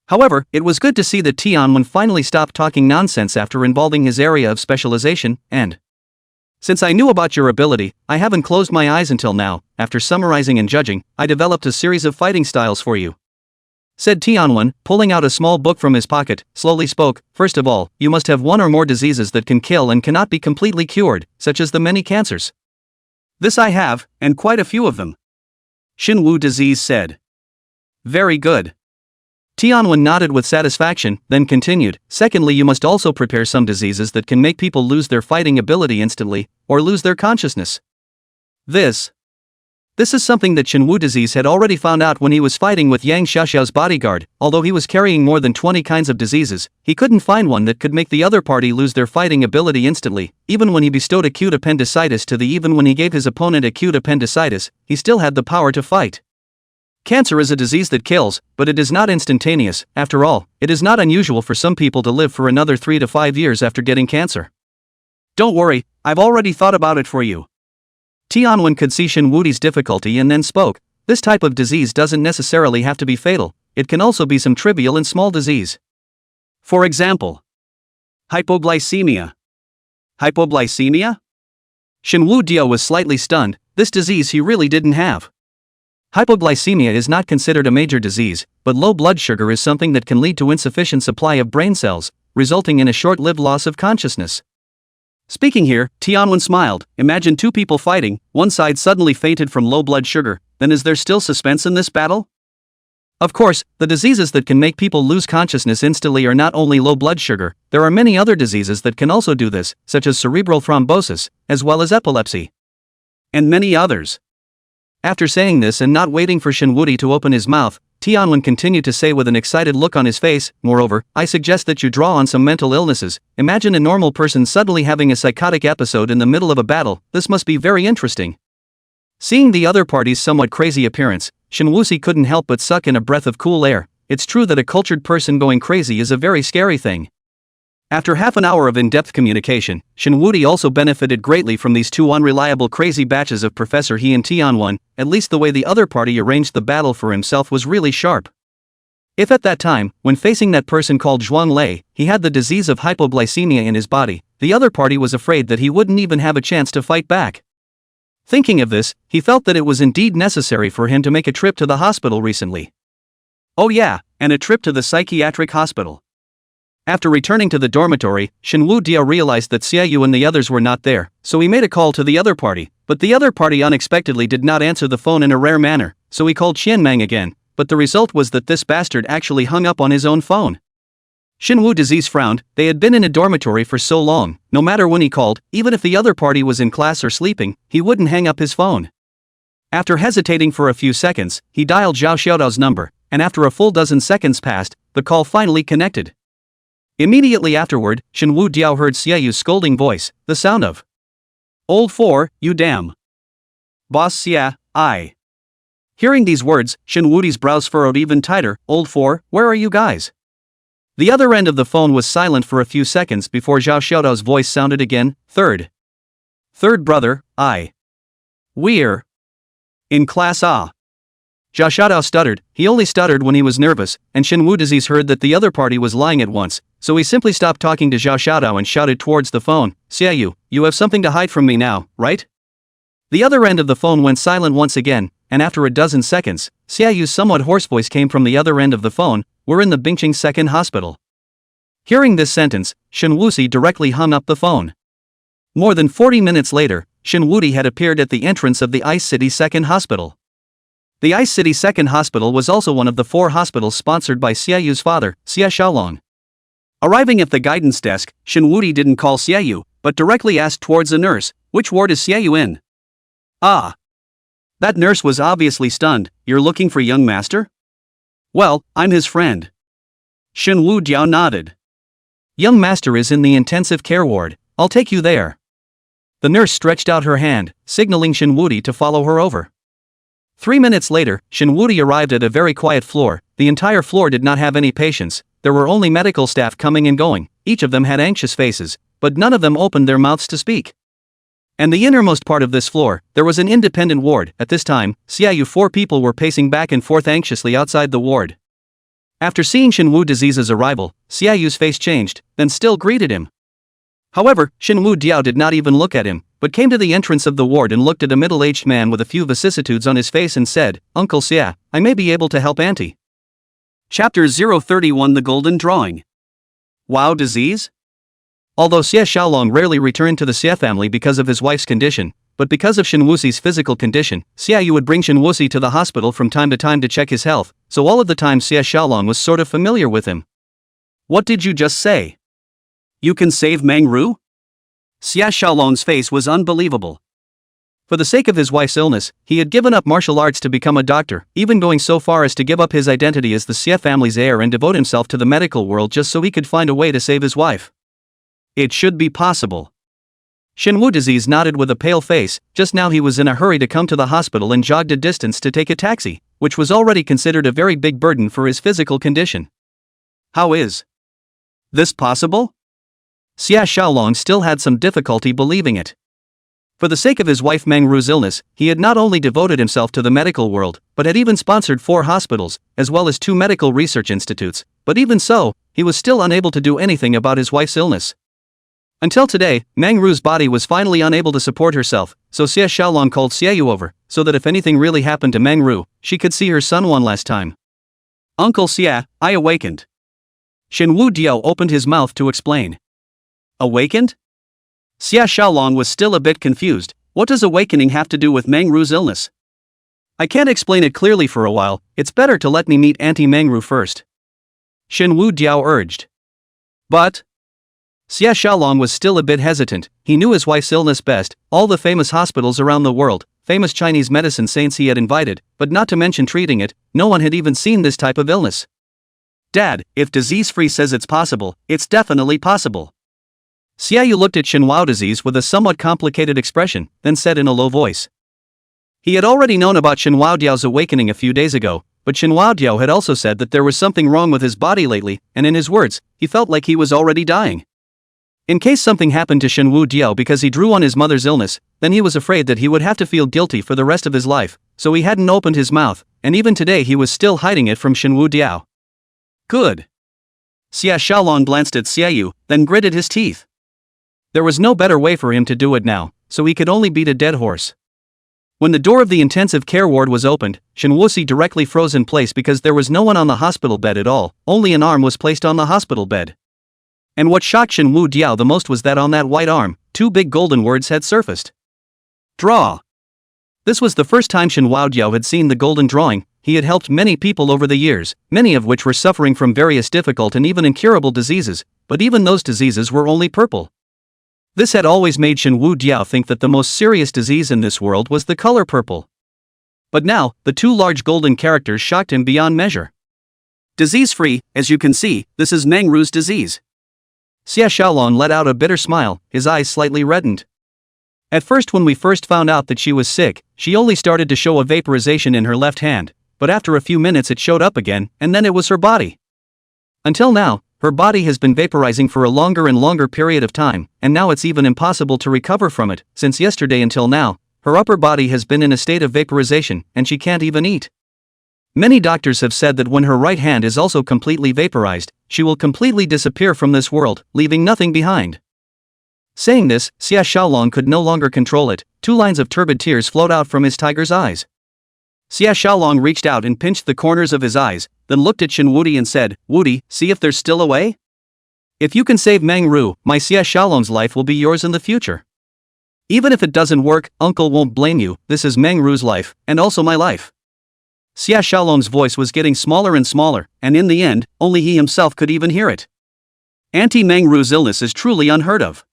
However, it was good to see that Tianwen finally stopped talking nonsense after involving his area of specialization, and since I knew about your ability, I haven't closed my eyes until now, after summarizing and judging, I developed a series of fighting styles for you. Said Tianwen, pulling out a small book from his pocket, slowly spoke, first of all, you must have one or more diseases that can kill and cannot be completely cured, such as the many cancers. This I have, and quite a few of them. Shinwoo Disease said. Very good. Tianwen nodded with satisfaction, then continued, secondly you must also prepare some diseases that can make people lose their fighting ability instantly, or lose their consciousness. This is something that Shenwu disease had already found out when he was fighting with Yang Xiaoxiao's bodyguard. Although he was carrying more than 20 kinds of diseases, he couldn't find one that could make the other party lose their fighting ability instantly. Even when he bestowed acute appendicitis even when he gave his opponent acute appendicitis, he still had the power to fight. Cancer is a disease that kills, but it is not instantaneous. After all, it is not unusual for some people to live for another 3 to 5 years after getting cancer. Don't worry, I've already thought about it for you. Tianwen could see Shenwu's difficulty and then spoke. This type of disease doesn't necessarily have to be fatal, it can also be some trivial and small disease. For example, hypoglycemia. Hypoglycemia? Shenwu Diao was slightly stunned. This disease he really didn't have. Hypoglycemia is not considered a major disease, but low blood sugar is something that can lead to insufficient supply of brain cells, resulting in a short-lived loss of consciousness. Speaking here, Tianwen smiled. Imagine two people fighting, one side suddenly fainted from low blood sugar, then is there still suspense in this battle? Of course, the diseases that can make people lose consciousness instantly are not only low blood sugar, there are many other diseases that can also do this, such as cerebral thrombosis, as well as epilepsy. And many others. After saying this and not waiting for Shenwu to open his mouth, Tianwen continued to say with an excited look on his face, moreover, I suggest that you draw on some mental illnesses. Imagine a normal person suddenly having a psychotic episode in the middle of a battle. This must be very interesting. Seeing the other party's somewhat crazy appearance, Shenwu couldn't help but suck in a breath of cool air. It's true that a cultured person going crazy is a very scary thing. After half an hour of in-depth communication, Shenwu also benefited greatly from these two unreliable crazy batches of Professor He and Tianwen. At least the way the other party arranged the battle for himself was really sharp. If at that time, when facing that person called Zhuang Lei, he had the disease of hypoglycemia in his body, the other party was afraid that he wouldn't even have a chance to fight back. Thinking of this, he felt that it was indeed necessary for him to make a trip to the hospital recently. Oh yeah, and a trip to the psychiatric hospital. After returning to the dormitory, Shenwu Diao realized that Xiaoyu and the others were not there, so he made a call to the other party, but the other party unexpectedly did not answer the phone in a rare manner, so he called Qianmeng again, but the result was that this bastard actually hung up on his own phone. Shenwu Disease frowned. They had been in a dormitory for so long, no matter when he called, even if the other party was in class or sleeping, he wouldn't hang up his phone. After hesitating for a few seconds, he dialed Zhao Xiaodao's number, and after a full dozen seconds passed, the call finally connected. Immediately afterward, Shenwu Diao heard Xiaoyu's scolding voice, the sound of Old 4, you damn. Boss Xia, I. Hearing these words, Shenwu's brows furrowed even tighter. Old 4, where are you guys? The other end of the phone was silent for a few seconds before Zhao Xiaodao's voice sounded again. Third brother, I. We're in class ah. Zhao Xiaodao stuttered. He only stuttered when he was nervous, and Shenwu Disease heard that the other party was lying at once, so he simply stopped talking to Zhao Xiaodao and shouted towards the phone, Xiaoyu, you have something to hide from me now, right? The other end of the phone went silent once again, and after a dozen seconds, Xiaoyu's somewhat hoarse voice came from the other end of the phone, we're in the Bingqing Second Hospital. Hearing this sentence, Shenwu directly hung up the phone. More than 40 minutes later, Shenwu had appeared at the entrance of the Ice City Second Hospital. The Ice City Second Hospital was also one of the 4 hospitals sponsored by Xiaoyu's father, Xia Xiaolong. Arriving at the guidance desk, Shenwu didn't call Xiaoyu, but directly asked towards the nurse, which ward is Xiaoyu in? Ah. That nurse was obviously stunned. You're looking for young master? Well, I'm his friend. Shenwu Diao nodded. Young master is in the intensive care ward, I'll take you there. The nurse stretched out her hand, signaling Shenwu to follow her over. 3 minutes later, Shenwu arrived at a very quiet floor. The entire floor did not have any patients, there were only medical staff coming and going, each of them had anxious faces, but none of them opened their mouths to speak. And the innermost part of this floor, there was an independent ward. At this time, Xiaoyu 4 people were pacing back and forth anxiously outside the ward. After seeing Shenwu Disease's arrival, Xiaoyu's face changed, then still greeted him. However, Shenwu Diao did not even look at him, but came to the entrance of the ward and looked at a middle-aged man with a few vicissitudes on his face and said, Uncle Xia, I may be able to help Auntie. Chapter 031 The Golden Drawing. Wow disease? Although Xia Xiaolong rarely returned to the Xia family because of his wife's condition, but because of Shenwu's physical condition, Xiaoyu would bring Shenwu to the hospital from time to check his health, so all of the time Xia Xiaolong was sort of familiar with him. What did you just say? You can save Meng Ru? Xia Xiaolong's face was unbelievable. For the sake of his wife's illness, he had given up martial arts to become a doctor, even going so far as to give up his identity as the Xie family's heir and devote himself to the medical world just so he could find a way to save his wife. It should be possible. Shenwu disease nodded with a pale face. Just now he was in a hurry to come to the hospital and jogged a distance to take a taxi, which was already considered a very big burden for his physical condition. How is this possible? Xia Xiaolong still had some difficulty believing it. For the sake of his wife Meng Ru's illness, he had not only devoted himself to the medical world, but had even sponsored 4 hospitals, as well as 2 medical research institutes, but even so, he was still unable to do anything about his wife's illness. Until today, Meng Ru's body was finally unable to support herself, so Xia Xiaolong called Xiaoyu over, so that if anything really happened to Meng Ru, she could see her son one last time. Uncle Xia, I awakened. Shenwu Diao opened his mouth to explain. Awakened? Xia Xiaolong was still a bit confused. What does awakening have to do with Meng Ru's illness? I can't explain it clearly for a while. It's better to let me meet Auntie Meng Ru first. Shenwu Diao urged. But Xia Xiaolong was still a bit hesitant. He knew his wife's illness best, all the famous hospitals around the world, famous Chinese medicine saints he had invited, but not to mention treating it, no one had even seen this type of illness. Dad, if disease-free says it's possible, it's definitely possible. Xiaoyu looked at Shenhua disease with a somewhat complicated expression, then said in a low voice. He had already known about Shenhua Diao's awakening a few days ago, but Shenhua Diao had also said that there was something wrong with his body lately, and in his words, he felt like he was already dying. In case something happened to Shenwu Diao because he drew on his mother's illness, then he was afraid that he would have to feel guilty for the rest of his life, so he hadn't opened his mouth, and even today he was still hiding it from Shenwu Diao. Good. Xia Xiaolong glanced at Xiaoyu, then gritted his teeth. There was no better way for him to do it now, so he could only beat a dead horse. When the door of the intensive care ward was opened, Shenwusi directly froze in place because there was no one on the hospital bed at all, only an arm was placed on the hospital bed. And what shocked Shenwu Diao the most was that on that white arm, 2 big golden words had surfaced. Draw. This was the first time Shenhua Diao had seen the golden drawing. He had helped many people over the years, many of which were suffering from various difficult and even incurable diseases, but even those diseases were only purple. This had always made Shenwu Diao think that the most serious disease in this world was the color purple. But now, the 2 large golden characters shocked him beyond measure. Disease-free, as you can see, this is Meng Ru's disease. Xia Xiaolong let out a bitter smile, his eyes slightly reddened. At first when we first found out that she was sick, she only started to show a vaporization in her left hand, but after a few minutes it showed up again, and then it was her body. Until now, her body has been vaporizing for a longer and longer period of time, and now it's even impossible to recover from it. Since yesterday until now, her upper body has been in a state of vaporization, and she can't even eat. Many doctors have said that when her right hand is also completely vaporized, she will completely disappear from this world, leaving nothing behind. Saying this, Xia Xiaolong could no longer control it. 2 lines of turbid tears flowed out from his tiger's eyes. Xia Xiaolong reached out and pinched the corners of his eyes, then looked at Shen Wudi and said, Wudi, see if there's still a way? If you can save Meng Ru, my Xia Xiaolong's life will be yours in the future. Even if it doesn't work, Uncle won't blame you. This is Meng Ru's life, and also my life. Xia Xiaolong's voice was getting smaller and smaller, and in the end, only he himself could even hear it. Auntie Meng Ru's illness is truly unheard of.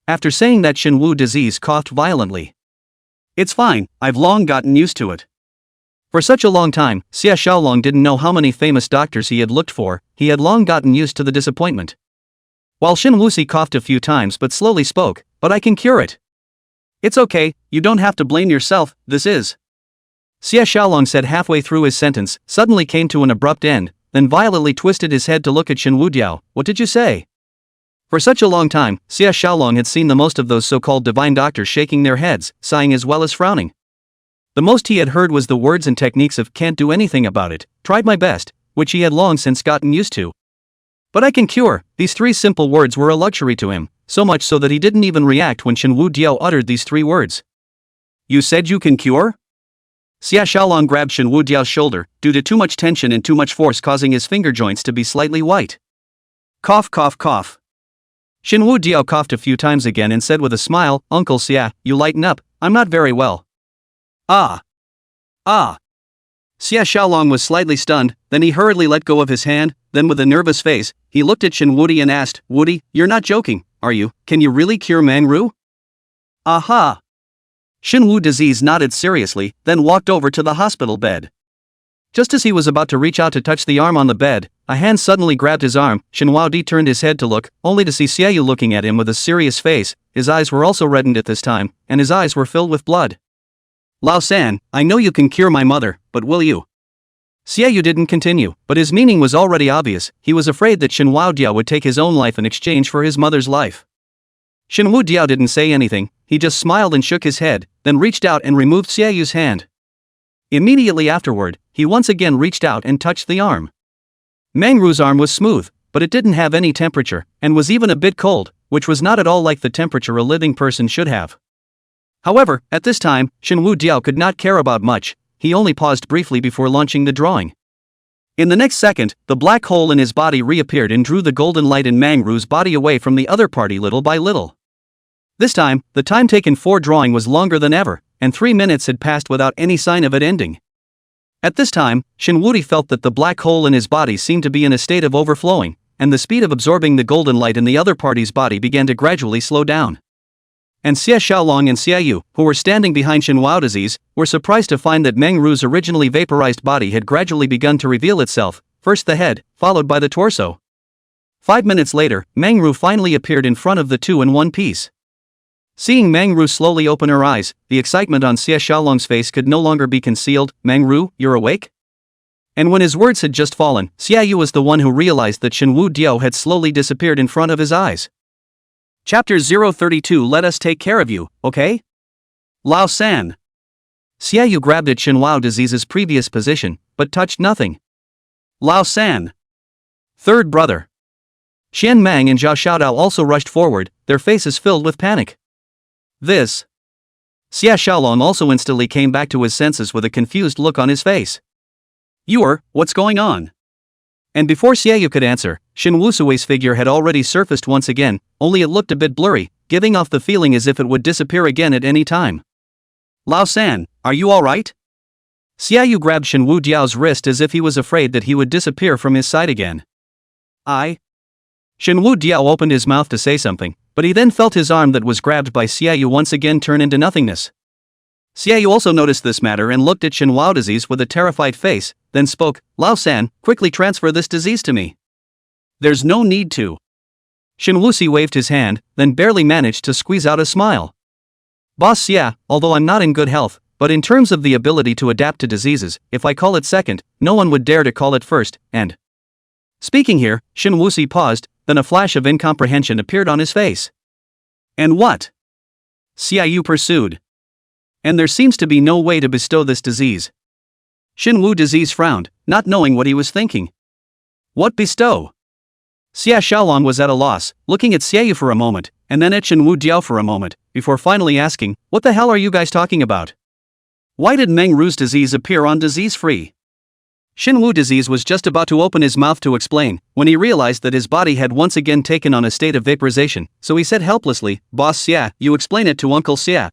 After saying that, Shenwu disease coughed violently. It's fine, I've long gotten used to it. For such a long time, Xia Xiaolong didn't know how many famous doctors he had looked for. He had long gotten used to the disappointment. While Shen Wuxi coughed a few times but slowly spoke, but I can cure it. It's okay, you don't have to blame yourself, this is. Xia Xiaolong said halfway through his sentence, suddenly came to an abrupt end, then violently twisted his head to look at Shen Wudiao. What did you say? For such a long time, Xia Xiaolong had seen the most of those so-called divine doctors shaking their heads, sighing as well as frowning. The most he had heard was the words and techniques of can't do anything about it, tried my best, which he had long since gotten used to. But I can cure, these 3 simple words were a luxury to him, so much so that he didn't even react when Shen Wudiao uttered these 3 words. You said you can cure? Xia Xiaolong grabbed Shen Wudiao's shoulder, due to too much tension and too much force causing his finger joints to be slightly white. Cough cough cough. Shen Wudiao coughed a few times again and said with a smile, Uncle Xia, you lighten up, I'm not very well. Ah. Xia Xiaolong was slightly stunned, then he hurriedly let go of his hand, then with a nervous face, he looked at Shen Wudi and asked, Wudi, you're not joking, are you? Can you really cure Meng Ru? Aha. Xinwu disease nodded seriously, then walked over to the hospital bed. Just as he was about to reach out to touch the arm on the bed, a hand suddenly grabbed his arm. Xinwu turned his head to look, only to see Xiaoyu looking at him with a serious face. His eyes were also reddened at this time, and his eyes were filled with blood. Lao San, I know you can cure my mother, but will you? Xiaoyu didn't continue, but his meaning was already obvious. He was afraid that Xinwu Diao would take his own life in exchange for his mother's life. Xinwu Diao didn't say anything, he just smiled and shook his head, then reached out and removed Xiaoyu's hand. Immediately afterward, he once again reached out and touched the arm. Mangru's arm was smooth, but it didn't have any temperature, and was even a bit cold, which was not at all like the temperature a living person should have. However, at this time, Xinwu Diao could not care about much. He only paused briefly before launching the drawing. In the next second, the black hole in his body reappeared and drew the golden light in Mangru's body away from the other party little by little. This time, the time taken for drawing was longer than ever, and 3 minutes had passed without any sign of it ending. At this time, Xinwu felt that the black hole in his body seemed to be in a state of overflowing, and the speed of absorbing the golden light in the other party's body began to gradually slow down. And Xie Xiaolong and Xiaoyu, who were standing behind Xinwu disease, were surprised to find that Mengru's originally vaporized body had gradually begun to reveal itself, first the head, followed by the torso. 5 minutes later, Mengru finally appeared in front of the two in one piece. Seeing Mengru slowly open her eyes, the excitement on Xie Xiaolong's face could no longer be concealed. Mengru, you're awake? And when his words had just fallen, Xiaoyu was the one who realized that Xinwu Diao had slowly disappeared in front of his eyes. Chapter 032. Let us take care of you, okay? Lao San. Xiaoyu grabbed at Xinwu disease's previous position, but touched nothing. Lao San. Third brother. Xian Mang and Zhao Xiaodao also rushed forward, their faces filled with panic. This. Xie Xiaolong also instantly came back to his senses with a confused look on his face. What's going on? And before Xiaoyu could answer, Xinwu Sui's figure had already surfaced once again, only it looked a bit blurry, giving off the feeling as if it would disappear again at any time. Lao San, are you alright? Xiaoyu grabbed Xinwu Diao's wrist as if he was afraid that he would disappear from his sight again. Xinwu Diao opened his mouth to say something, but he then felt his arm that was grabbed by Xiaoyu once again turn into nothingness. Xiaoyu also noticed this matter and looked at Xinwu disease with a terrified face, then spoke, Lao San, quickly transfer this disease to me. There's no need to. Xinwu Si waved his hand, then barely managed to squeeze out a smile. Boss Xia, although I'm not in good health, but in terms of the ability to adapt to diseases, if I call it second, no one would dare to call it first, and... Speaking here, Xinwu Si paused, then a flash of incomprehension appeared on his face. And what? Xiaoyu pursued. And there seems to be no way to bestow this disease. Xinwu disease frowned, not knowing what he was thinking. What bestow? Xie Xiaolong was at a loss, looking at Xiaoyu for a moment, and then at Xinwu Diao for a moment, before finally asking, what the hell are you guys talking about? Why did Mengru's disease appear on disease-free? Xinwu disease was just about to open his mouth to explain, when he realized that his body had once again taken on a state of vaporization, so he said helplessly, Boss Xia, you explain it to Uncle Xia.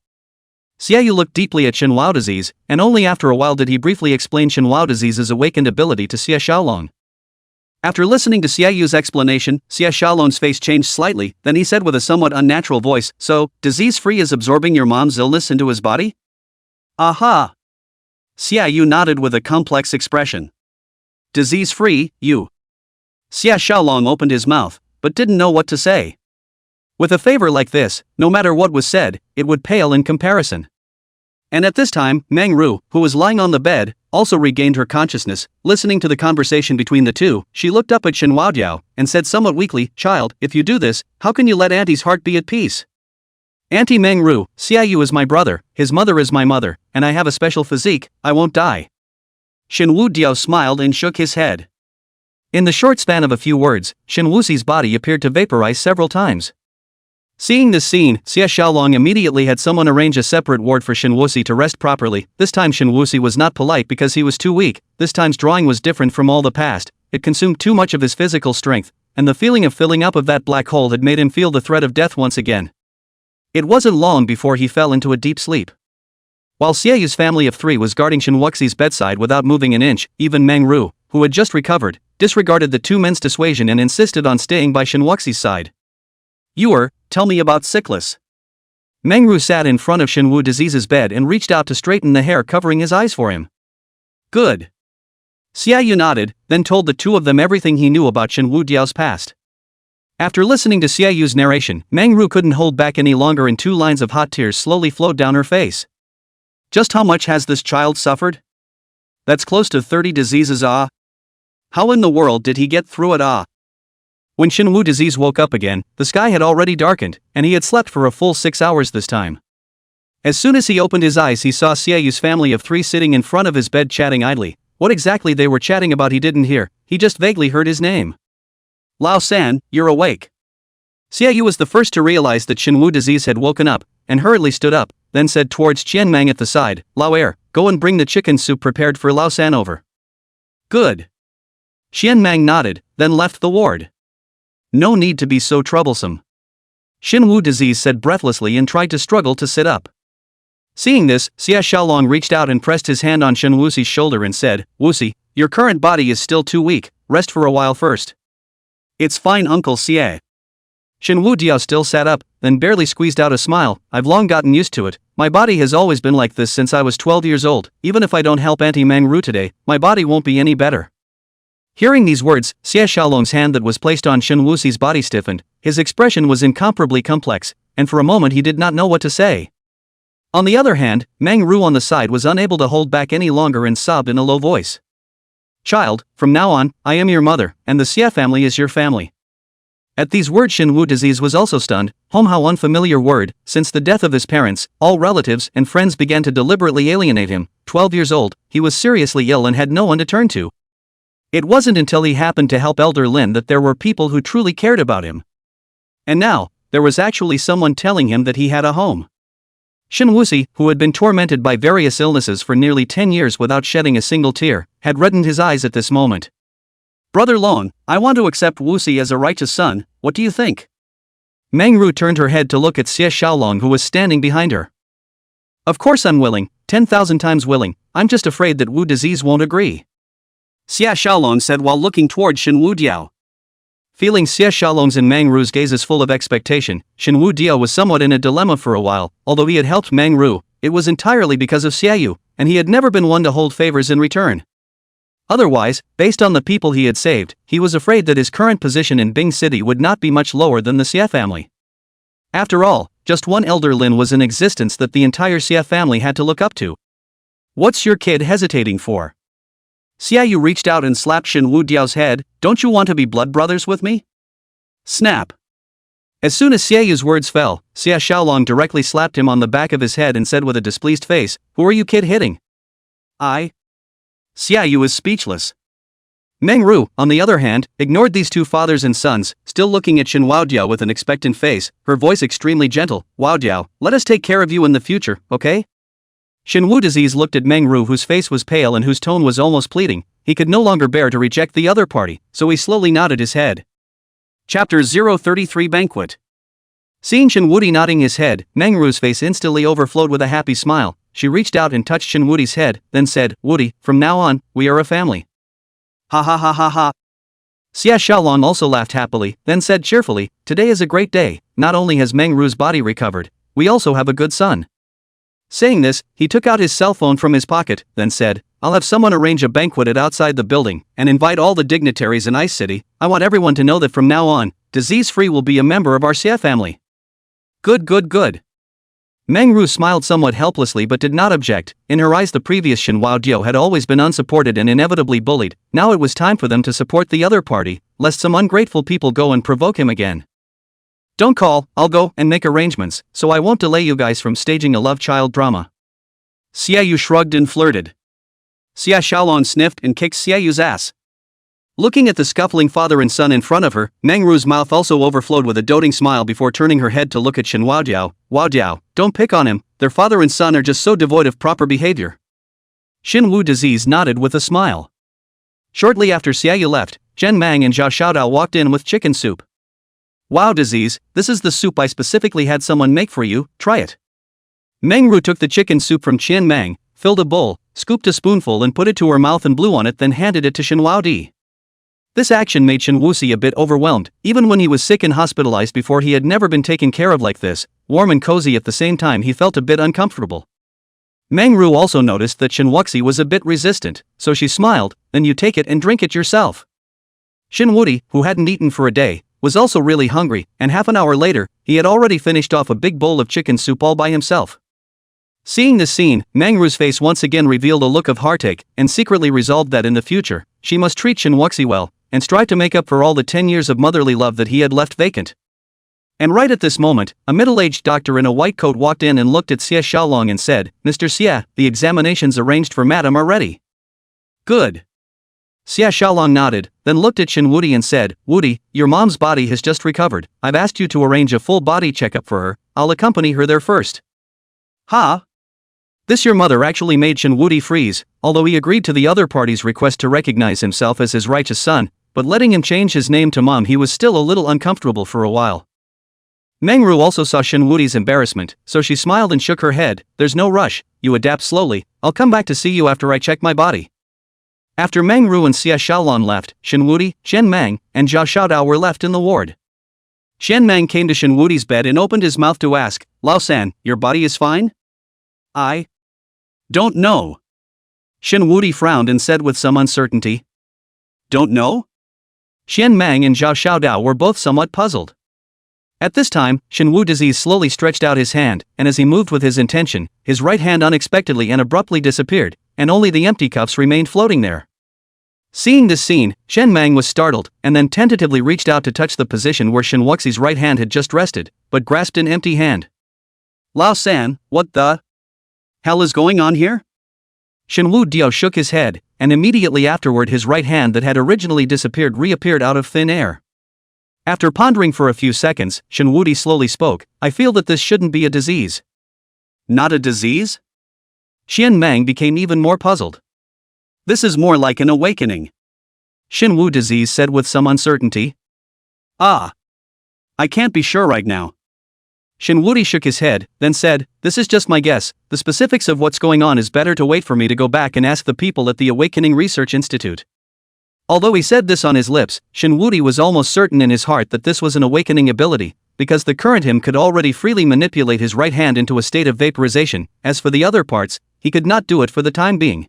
Xiaoyu looked deeply at Xinwu disease, and only after a while did he briefly explain Xinwu disease's awakened ability to Xie Xiaolong. After listening to Xiaoyu's explanation, Xie Xiaolong's face changed slightly, then he said with a somewhat unnatural voice, so, disease-free is absorbing your mom's illness into his body? Aha! Xiaoyu nodded with a complex expression. Disease-free, you. Xie Xiaolong opened his mouth, but didn't know what to say. With a favor like this, no matter what was said, it would pale in comparison. And at this time, Mengru, who was lying on the bed, also regained her consciousness. Listening to the conversation between the two, she looked up at Xinwu Diao, and said somewhat weakly, Child, if you do this, how can you let Auntie's heart be at peace? Auntie Mengru, Xiaoyu is my brother, his mother is my mother, and I have a special physique, I won't die. Xinwu Diao smiled and shook his head. In the short span of a few words, Xinwu Si's body appeared to vaporize several times. Seeing this scene, Xie Xiaolong immediately had someone arrange a separate ward for Xinwu Si to rest properly. This time Xinwu Si was not polite because he was too weak. This time's drawing was different from all the past. It consumed too much of his physical strength, and the feeling of filling up of that black hole had made him feel the threat of death once again. It wasn't long before he fell into a deep sleep. While Xiaoyu's family of 3 was guarding Xinwu Si's bedside without moving an inch, even Mengru, who had just recovered, disregarded the two men's dissuasion and insisted on staying by Xinwu Si's side. Tell me about syphilis. Mengru sat in front of Shinwu Disease's bed and reached out to straighten the hair covering his eyes for him. Good. Xiaoyu nodded, then told the two of them everything he knew about Shinwu Diao's past. After listening to Xiaoyu's narration, Mengru couldn't hold back any longer and 2 lines of hot tears slowly flowed down her face. Just how much has this child suffered? That's close to 30 diseases. How in the world did he get through it? When Shinwu Disease woke up again, the sky had already darkened, and he had slept for a full 6 hours this time. As soon as he opened his eyes, he saw Xiaoyu's family of 3 sitting in front of his bed chatting idly. What exactly they were chatting about he didn't hear, he just vaguely heard his name. Lao-san, you're awake. Xiaoyu was the first to realize that Shinwu Disease had woken up, and hurriedly stood up, then said towards Qianmang at the side, Lao-er, go and bring the chicken soup prepared for Lao-san over. Good. Qianmang nodded, then left the ward. No need to be so troublesome. Shinwu Disease said breathlessly and tried to struggle to sit up. Seeing this, Xia Xiaolong reached out and pressed his hand on Shen Wuxi's shoulder and said, Wuxi, your current body is still too weak, rest for a while first. It's fine, Uncle Xie. Shenwu Diao still sat up, then barely squeezed out a smile. I've long gotten used to it. My body has always been like this since I was 12 years old. Even if I don't help Auntie Mangru today, my body won't be any better. Hearing these words, Xia Xiaolong's hand that was placed on Shen Wuxi's body stiffened. His expression was incomparably complex, and for a moment he did not know what to say. On the other hand, Meng Ru on the side was unable to hold back any longer and sobbed in a low voice. Child, from now on, I am your mother, and the Xia family is your family. At these words Shinwu Disease was also stunned. How unfamiliar word. Since the death of his parents, all relatives and friends began to deliberately alienate him. 12 years old, he was seriously ill and had no one to turn to. It wasn't until he happened to help Elder Lin that there were people who truly cared about him. And now, there was actually someone telling him that he had a home. Shen Wuxi, who had been tormented by various illnesses for nearly 10 years without shedding a single tear, had reddened his eyes at this moment. Brother Long, I want to accept Wuxi as a righteous son, what do you think? Meng Ru turned her head to look at Xie Xiaolong who was standing behind her. Of course I'm willing, 10,000 times willing, I'm just afraid that Wu Disease won't agree. Xie Xiaolong said while looking toward Shen Wu Diao. Feeling Xie Xiaolong's and Meng Ru's gazes full of expectation, Shen Wu Diao was somewhat in a dilemma for a while. Although he had helped Meng Ru, it was entirely because of Xiaoyu, and he had never been one to hold favors in return. Otherwise, based on the people he had saved, he was afraid that his current position in Bing City would not be much lower than the Xie family. After all, just one Elder Lin was in existence that the entire Xie family had to look up to. What's your kid hesitating for? Xiaoyu reached out and slapped Shen Wu Diao's head. Don't you want to be blood brothers with me? Snap. As soon as Xiaoyu's words fell, Xia Xiaolong directly slapped him on the back of his head and said with a displeased face, Who are you kid hitting? I. Xiaoyu is speechless. Meng Ru, on the other hand, ignored these two fathers and sons, still looking at Shen Wudiao with an expectant face, her voice extremely gentle. Wudiao, let us take care of you in the future, okay? Shen Wu Disease looked at Meng Ru whose face was pale and whose tone was almost pleading. He could no longer bear to reject the other party, so he slowly nodded his head. Chapter 033 Banquet. Seeing Shen Wudi nodding his head, Meng Ru's face instantly overflowed with a happy smile. She reached out and touched Shen Wudi's head, then said, Wudi, from now on, we are a family. Ha ha ha ha ha. Xia Xiaolong also laughed happily, then said cheerfully, Today is a great day, not only has Meng Ru's body recovered, we also have a good son. Saying this, he took out his cell phone from his pocket, then said, I'll have someone arrange a banquet outside the building, and invite all the dignitaries in Ice City. I want everyone to know that from now on, Disease-Free will be a member of our Xie family. Good good good. Meng Ru smiled somewhat helplessly but did not object. In her eyes the previous Shen Wudiao had always been unsupported and inevitably bullied. Now it was time for them to support the other party, lest some ungrateful people go and provoke him again. Don't call, I'll go and make arrangements, so I won't delay you guys from staging a love child drama. Xiaoyu shrugged and flirted. Xia Xiaolong sniffed and kicked Xiaoyu's ass. Looking at the scuffling father and son in front of her, Meng Ru's mouth also overflowed with a doting smile before turning her head to look at Shen Wudiao. Wudiao, don't pick on him, their father and son are just so devoid of proper behavior. Shen Wu Disease nodded with a smile. Shortly after Xiaoyu left, Zhen Mang and Zhao Xiaodao walked in with chicken soup. Wow Disease, this is the soup I specifically had someone make for you, try it. Meng Ru took the chicken soup from Qian Mang, filled a bowl, scooped a spoonful and put it to her mouth and blew on it, then handed it to Shen Wudi. This action made Shen Wuxi a bit overwhelmed. Even when he was sick and hospitalized before, he had never been taken care of like this, warm and cozy at the same time he felt a bit uncomfortable. Mangru also noticed that Shinwuxi was a bit resistant, so she smiled, "Then you take it and drink it yourself." Shinwudi, who hadn't eaten for a day, was also really hungry, and half an hour later, he had already finished off a big bowl of chicken soup all by himself. Seeing this scene, Mangru's face once again revealed a look of heartache, and secretly resolved that in the future, she must treat Shinwuxi well, and strive to make up for all the 10 years of motherly love that he had left vacant. And right at this moment, a middle-aged doctor in a white coat walked in and looked at Xie Xiaolong and said, "Mr. Xie, the examinations arranged for Madam are ready." "Good." Xie Xiaolong nodded, then looked at Shin Wudi and said, "Wudi, your mom's body has just recovered. I've asked you to arrange a full body checkup for her. I'll accompany her there first." "Ha?" This your mother actually made Shin Wudi freeze, although he agreed to the other party's request to recognize himself as his righteous son, but letting him change his name to Mom he was still a little uncomfortable for a while. Mangru also saw Shin Wudi's embarrassment, so she smiled and shook her head. "There's no rush, you adapt slowly, I'll come back to see you after I check my body." After Mangru and Xie Xiaolong left, Shin Wudi, Shen Mang, and Zhao Xiaodao were left in the ward. Shen Mang came to Shin Wudi's bed and opened his mouth to ask, "Lao San, your body is fine?" "I don't know." Shin Wudi frowned and said with some uncertainty. "Don't know?" Shen Mang and Zhao Xiaodao were both somewhat puzzled. At this time, Shin Wu Disease slowly stretched out his hand, and as he moved with his intention, his right hand unexpectedly and abruptly disappeared, and only the empty cuffs remained floating there. Seeing this scene, Shen Mang was startled, and then tentatively reached out to touch the position where Shin Wuxi's right hand had just rested, but grasped an empty hand. "Lao San, what the hell is going on here?" Shin Wu Dio shook his head, and immediately afterward his right hand that had originally disappeared reappeared out of thin air. After pondering for a few seconds, Shin Wudi slowly spoke, "I feel that this shouldn't be a disease." "Not a disease?" Shen Mang became even more puzzled. "This is more like an awakening," Shin Wu Disease said with some uncertainty. "Ah. I can't be sure right now." Shin Wudi shook his head, then said, "This is just my guess. The specifics of what's going on is better to wait for me to go back and ask the people at the Awakening Research Institute." Although he said this on his lips, Shin Wudi was almost certain in his heart that this was an awakening ability, because the current him could already freely manipulate his right hand into a state of vaporization. As for the other parts, he could not do it for the time being.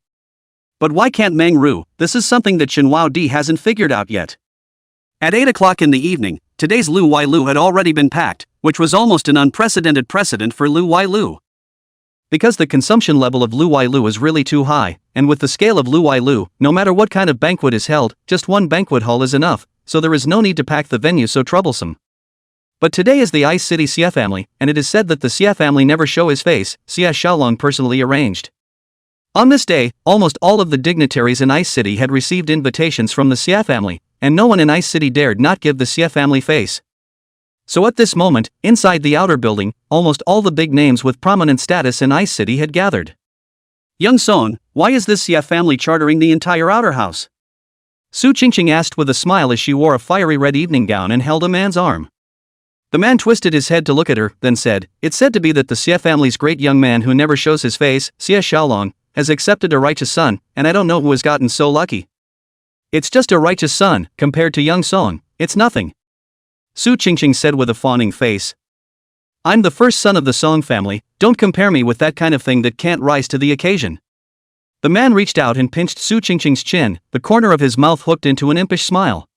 But why can't Meng Ru? This is something that Shin Wao Di hasn't figured out yet. At 8 o'clock in the evening, today's Lu Wai Lu had already been packed, which was almost an unprecedented precedent for Lu Wai Lu. Because the consumption level of Lu Wai Lu is really too high, and with the scale of Lu Wai Lu, no matter what kind of banquet is held, just one banquet hall is enough, so there is no need to pack the venue so troublesome. But today is the Ice City Xie family, and it is said that the Xie family never show his face, Xie Xiaolong personally arranged. On this day, almost all of the dignitaries in Ice City had received invitations from the Xie family, and no one in Ice City dared not give the Xie family face. So at this moment, inside the outer building, almost all the big names with prominent status in Ice City had gathered. "Young Son, why is this Xie family chartering the entire outer house?" Su Qingqing asked with a smile as she wore a fiery red evening gown and held a man's arm. The man twisted his head to look at her, then said, "It's said to be that the Xie family's great young man who never shows his face, Xie Xiaolong, has accepted a righteous son, and I don't know who has gotten so lucky." "It's just a righteous son, compared to young Song, it's nothing," Su Qingqing said with a fawning face. "I'm the first son of the Song family, don't compare me with that kind of thing that can't rise to the occasion." The man reached out and pinched Su Qingqing's chin, the corner of his mouth hooked into an impish smile.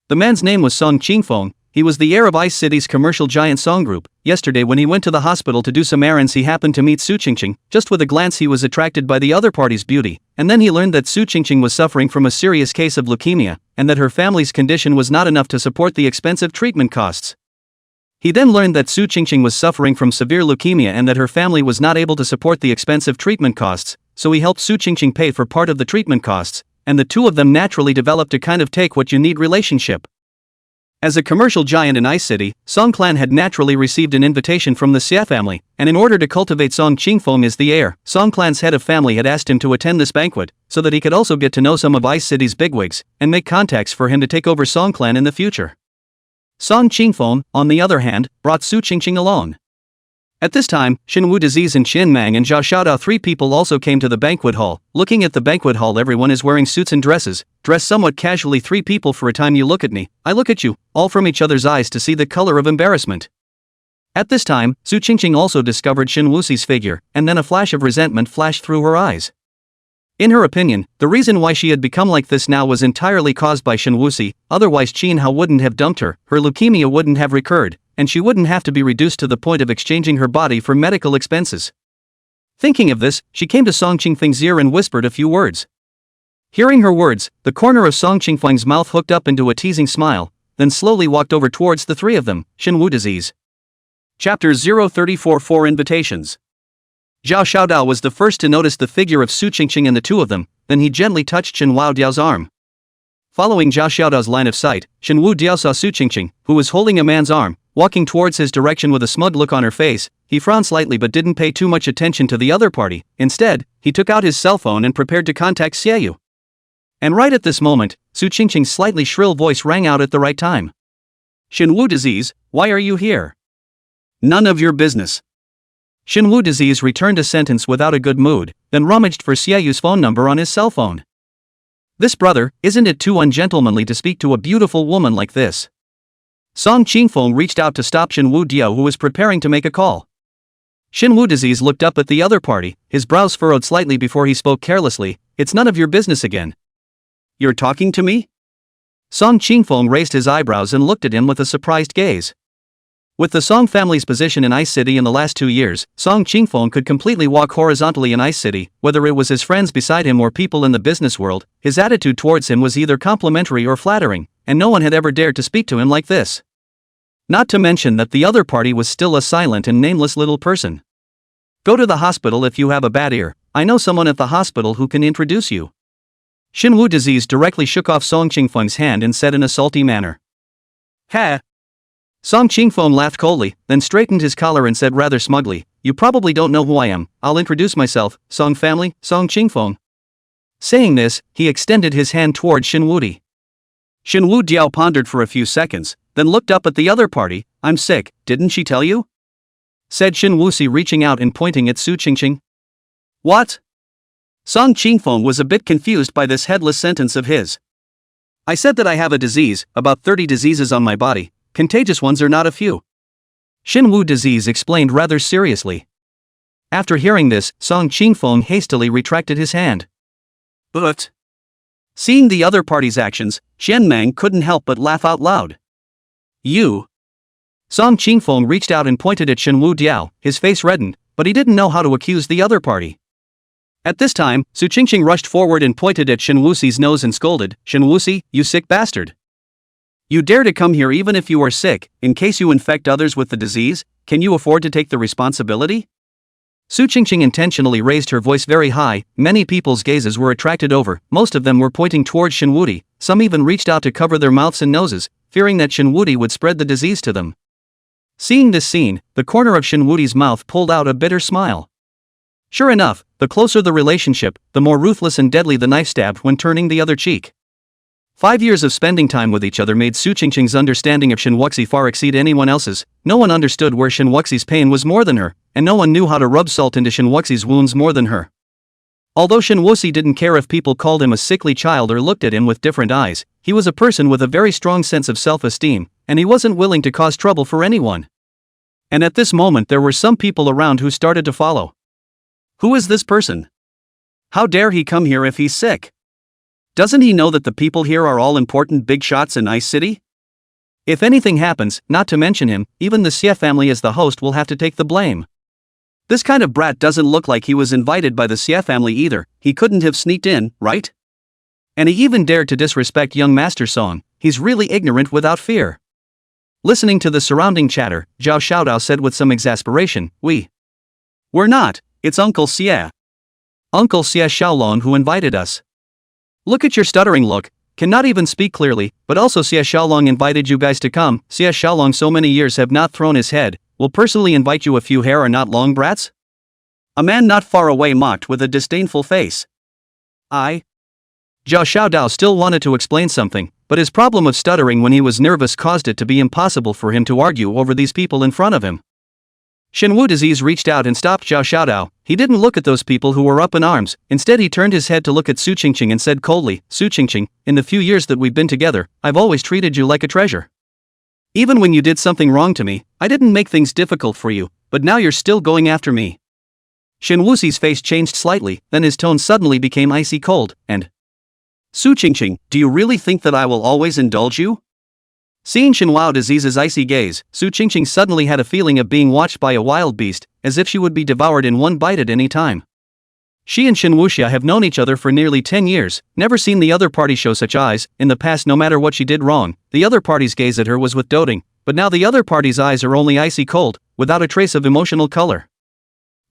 The man's name was Song Qingfeng. He was the heir of Ice City's commercial giant Song Group. Yesterday when he went to the hospital to do some errands he happened to meet Su Qingqing. Just with a glance he was attracted by the other party's beauty, and then he learned that Su Qingqing was suffering from a serious case of leukemia, and that her family's condition was not enough to support the expensive treatment costs. He then learned that Su Qingqing was suffering from severe leukemia and that her family was not able to support the expensive treatment costs, so he helped Su Qingqing pay for part of the treatment costs, and the two of them naturally developed a kind of take-what-you-need relationship. As a commercial giant in Ice City, Song Clan had naturally received an invitation from the Xie family, and in order to cultivate Song Qingfeng as the heir, Song Clan's head of family had asked him to attend this banquet, so that he could also get to know some of Ice City's bigwigs, and make contacts for him to take over Song Clan in the future. Song Qingfeng, on the other hand, brought Su Qingqing along. At this time, Shin Wu Disease and Shin Mang and Zhao Xiaodao, three people also came to the banquet hall. Looking at the banquet hall, everyone is wearing suits and dresses, dressed somewhat casually. Three people. For a time you look at me, I look at you, all from each other's eyes to see the color of embarrassment. At this time, Su Qingqing also discovered Shin Wuxi's figure, and then a flash of resentment flashed through her eyes. In her opinion, the reason why she had become like this now was entirely caused by Shin Wuxi, otherwise Qin Hao wouldn't have dumped her, her leukemia wouldn't have recurred, and she wouldn't have to be reduced to the point of exchanging her body for medical expenses. Thinking of this, she came to Song Qingfeng's ear and whispered a few words. Hearing her words, the corner of Song Qingfeng's mouth hooked up into a teasing smile, then slowly walked over towards the three of them. Shinwu disease. Chapter 034 4 Invitations. Zhao Xiaodao was the first to notice the figure of Su Qingqing and the two of them, then he gently touched Shin Wao Diao's arm. Following Zhao Xiaodao's line of sight, Shin Wu Diao saw Su Qingqing, who was holding a man's arm, walking towards his direction with a smug look on her face. He frowned slightly but didn't pay too much attention to the other party. Instead, he took out his cell phone and prepared to contact Xiaoyu. And right at this moment, Su Qingqing's slightly shrill voice rang out at the right time. Shin Wu disease, why are you here? None of your business. Shin Wu disease returned a sentence without a good mood, then rummaged for Xiaoyu's phone number on his cell phone. This brother, isn't it too ungentlemanly to speak to a beautiful woman like this? Song Qingfeng reached out to stop Shin Wu Diao, who was preparing to make a call. Shin Wu disease looked up at the other party, his brows furrowed slightly before he spoke carelessly. It's none of your business again. You're talking to me? Song Qingfeng raised his eyebrows and looked at him with a surprised gaze. With the Song family's position in Ice City in the last 2 years, Song Qingfeng could completely walk horizontally in Ice City. Whether it was his friends beside him or people in the business world, his attitude towards him was either complimentary or flattering, and no one had ever dared to speak to him like this. Not to mention that the other party was still a silent and nameless little person. Go to the hospital if you have a bad ear. I know someone at the hospital who can introduce you. Shin Wu disease directly shook off Song Qingfeng's hand and said in a salty manner. Ha! Song Qingfeng laughed coldly, then straightened his collar and said rather smugly, you probably don't know who I am. I'll introduce myself, Song family, Song Qingfeng. Saying this, he extended his hand toward Shin Wudi. Shin Wu Diao pondered for a few seconds, then looked up at the other party. I'm sick, didn't she tell you? Said Shin Wuxi, reaching out and pointing at Su Qingqing. What? Song Qingfeng was a bit confused by this headless sentence of his. I said that I have a disease, about 30 diseases on my body. Contagious ones are not a few. Shin Wu disease explained rather seriously. After hearing this, Song Qingfeng hastily retracted his hand. But seeing the other party's actions, Shen Mang couldn't help but laugh out loud. You. Song Qingfeng reached out and pointed at Shin Wu Diao. His face reddened, but he didn't know how to accuse the other party. At this time, Su Qingqing rushed forward and pointed at Shin Wuxi's nose and scolded, Shin Wuxi, you sick bastard. You dare to come here even if you are sick, in case you infect others with the disease? Can you afford to take the responsibility? Su Qingqing intentionally raised her voice very high. Many people's gazes were attracted over, most of them were pointing towards Shin Wudi, some even reached out to cover their mouths and noses, fearing that Shin Wudi would spread the disease to them. Seeing this scene, the corner of Shin Wudi's mouth pulled out a bitter smile. Sure enough, the closer the relationship, the more ruthless and deadly the knife stabbed when turning the other cheek. 5 years of spending time with each other made Su Qingqing's understanding of Shin Wuxi far exceed anyone else's. No one understood where Shin Wuxi's pain was more than her, and no one knew how to rub salt into Shin Wuxi's wounds more than her. Although Shin Wuxi didn't care if people called him a sickly child or looked at him with different eyes, he was a person with a very strong sense of self-esteem, and he wasn't willing to cause trouble for anyone. And at this moment there were some people around who started to follow. Who is this person? How dare he come here if he's sick? Doesn't he know that the people here are all important big shots in Ice City? If anything happens, not to mention him, even the Xie family as the host will have to take the blame. This kind of brat doesn't look like he was invited by the Xie family either. He couldn't have sneaked in, right? And he even dared to disrespect young Master Song. He's really ignorant without fear. Listening to the surrounding chatter, Zhao Xiaodao said with some exasperation, We're not, it's Uncle Xie. Uncle Xie Xiaolong who invited us. Look at your stuttering look, cannot even speak clearly, but also Xie Xiaolong invited you guys to come. Xie Xiaolong so many years have not thrown his head, will personally invite you a few hair are not long brats? A man not far away mocked with a disdainful face. Zhao Xiaodao still wanted to explain something, but his problem of stuttering when he was nervous caused it to be impossible for him to argue over these people in front of him. Shin Wu disease reached out and stopped Zhao Xiaodao. He didn't look at those people who were up in arms, instead he turned his head to look at Su Qingqing and said coldly, Su Qingqing, in the few years that we've been together, I've always treated you like a treasure. Even when you did something wrong to me, I didn't make things difficult for you, but now you're still going after me. Shin Wuxi's face changed slightly, then his tone suddenly became icy cold, and Su Qingqing, do you really think that I will always indulge you? Seeing Shinhua Disease's icy gaze, Su Qingqing suddenly had a feeling of being watched by a wild beast, as if she would be devoured in one bite at any time. She and Shin Wuxia have known each other for nearly 10 years, never seen the other party show such eyes. In the past, no matter what she did wrong, the other party's gaze at her was with doting, but now the other party's eyes are only icy cold, without a trace of emotional color.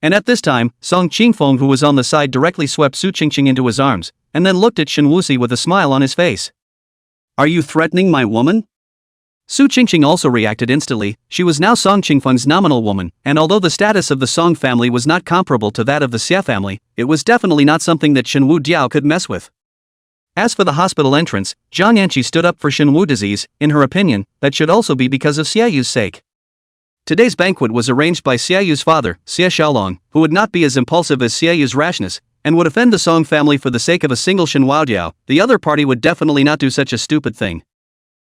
And at this time, Song Qingfeng, who was on the side, directly swept Su Qingqing into his arms, and then looked at Shin Wuxi with a smile on his face. Are you threatening my woman? Su Qingqing also reacted instantly. She was now Song Qingfeng's nominal woman, and although the status of the Song family was not comparable to that of the Xie family, it was definitely not something that Shinwu Diao could mess with. As for the hospital entrance, Zhang Yanqi stood up for Shinwu Disease. In her opinion, that should also be because of Xiayu's sake. Today's banquet was arranged by Xiayu's father, Xie Xiaolong, who would not be as impulsive as Xiayu's rashness, and would offend the Song family for the sake of a single Shinwu Diao. The other party would definitely not do such a stupid thing.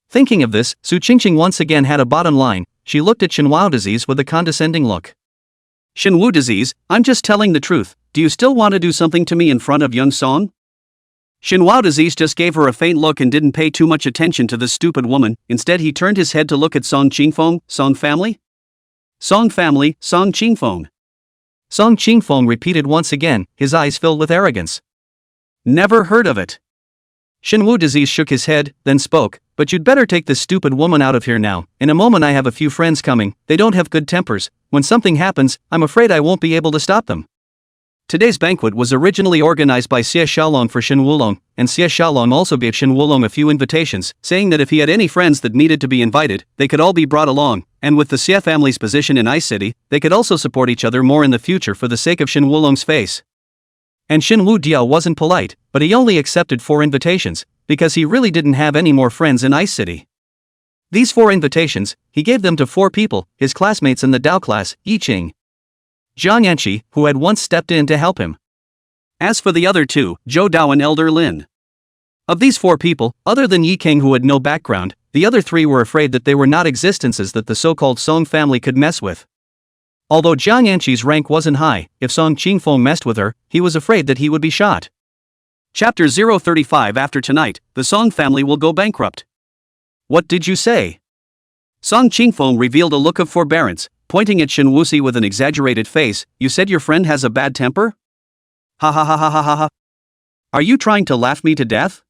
Thinking of this, Su Qingqing once again had a bottom line. She looked at Shinwu Disease with a condescending look. Shinwu Disease, I'm just telling the truth. Do you still want to do something to me in front of young Song? Shinwu Disease just gave her a faint look and didn't pay too much attention to this stupid woman. Instead, he turned his head to look at Song Qingfeng. Song family? Song family, Song Qingfeng. Song Qingfeng repeated once again, his eyes filled with arrogance. Never heard of it. Shinwu Disease shook his head, then spoke, but you'd better take this stupid woman out of here now. In a moment I have a few friends coming, they don't have good tempers. When something happens, I'm afraid I won't be able to stop them. Today's banquet was originally organized by Xie Xiaolong for Shin Wulong, and Xie Xiaolong also gave Shin Wulong a few invitations, saying that if he had any friends that needed to be invited, they could all be brought along, and with the Xie family's position in Ice City, they could also support each other more in the future for the sake of Shin Wulong's face. And Shinwu Diao wasn't polite, but he only accepted 4 invitations, because he really didn't have any more friends in Ice City. These 4 invitations, he gave them to 4 people, his classmates in the Dao class, Yi Qing, Zhang Yanqi, who had once stepped in to help him. As for the other 2, Zhou Dao and Elder Lin. Of these 4 people, other than Yi Qing who had no background, the other 3 were afraid that they were not existences that the so-called Song family could mess with. Although Zhang Yanqi's rank wasn't high, if Song Qingfeng messed with her, he was afraid that he would be shot. Chapter 035. After tonight, the Song family will go bankrupt. What did you say? Song Qingfeng revealed a look of forbearance, pointing at Shin Wuxi with an exaggerated face. You said your friend has a bad temper? Ha ha ha ha ha ha ha. Are you trying to laugh me to death?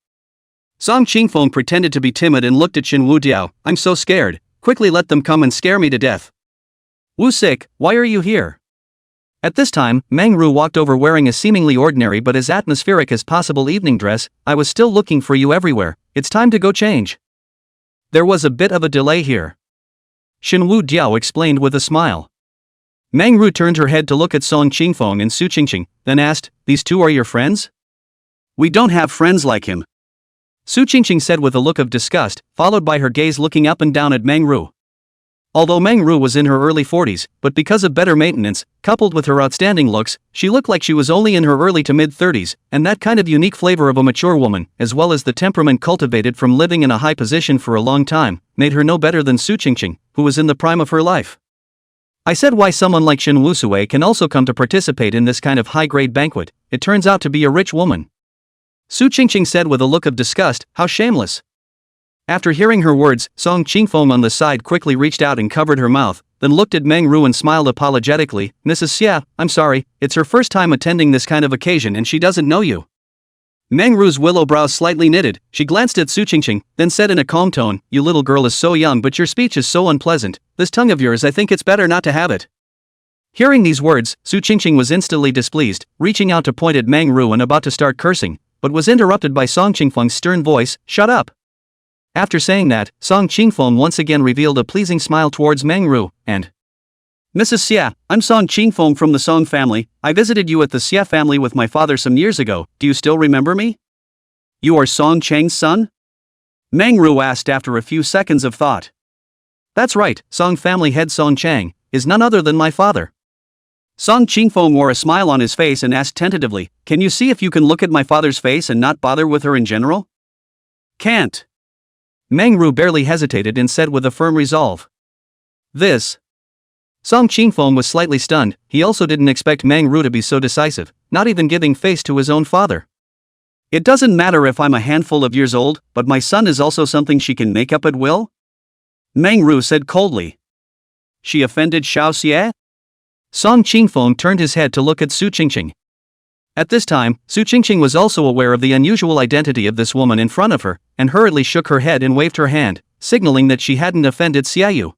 Song Qingfeng pretended to be timid and looked at Shin Wu Diao. I'm so scared, quickly let them come and scare me to death. Wu Sik, why are you here? At this time, Meng Ru walked over wearing a seemingly ordinary but as atmospheric as possible evening dress. I was still looking for you everywhere, it's time to go change. There was a bit of a delay here. Shin Wu Diao explained with a smile. Meng Ru turned her head to look at Song Qingfeng and Su Qingqing, then asked, these 2 are your friends? We don't have friends like him. Su Qingqing said with a look of disgust, followed by her gaze looking up and down at Meng Ru. Although Meng Ru was in her early 40s, but because of better maintenance, coupled with her outstanding looks, she looked like she was only in her early to mid-30s, and that kind of unique flavor of a mature woman, as well as the temperament cultivated from living in a high position for a long time, made her no better than Su Qingqing, who was in the prime of her life. I said why someone like Shin Wusui can also come to participate in this kind of high-grade banquet. It turns out to be a rich woman. Su Qingqing said with a look of disgust, how shameless. After hearing her words, Song Qingfeng on the side quickly reached out and covered her mouth, then looked at Meng Ru and smiled apologetically. Mrs. Xia, I'm sorry, it's her first time attending this kind of occasion and she doesn't know you. Meng Ru's willow brows slightly knitted. She glanced at Su Qingqing, then said in a calm tone, you little girl is so young but your speech is so unpleasant. This tongue of yours, I think it's better not to have it. Hearing these words, Su Qingqing was instantly displeased, reaching out to point at Meng Ru and about to start cursing, but was interrupted by Song Qingfeng's stern voice, shut up. After saying that, Song Qingfeng once again revealed a pleasing smile towards Meng Ru, and Mrs. Xia, I'm Song Qingfeng from the Song family. I visited you at the Xia family with my father some years ago. Do you still remember me? You are Song Chang's son? Meng Ru asked after a few seconds of thought. That's right, Song family head Song Chang is none other than my father. Song Qingfeng wore a smile on his face and asked tentatively, can you see if you can look at my father's face and not bother with her in general? Can't. Meng-ru barely hesitated and said with a firm resolve. This. Song Qingfeng was slightly stunned. He also didn't expect Meng-ru to be so decisive, not even giving face to his own father. It doesn't matter if I'm a handful of years old, but my son is also something she can make up at will? Meng-ru said coldly. She offended Xiao Xie? Song Qingfeng turned his head to look at Su Qingqing. At this time, Su Qingqing was also aware of the unusual identity of this woman in front of her, and hurriedly shook her head and waved her hand, signaling that she hadn't offended Xiaoyu.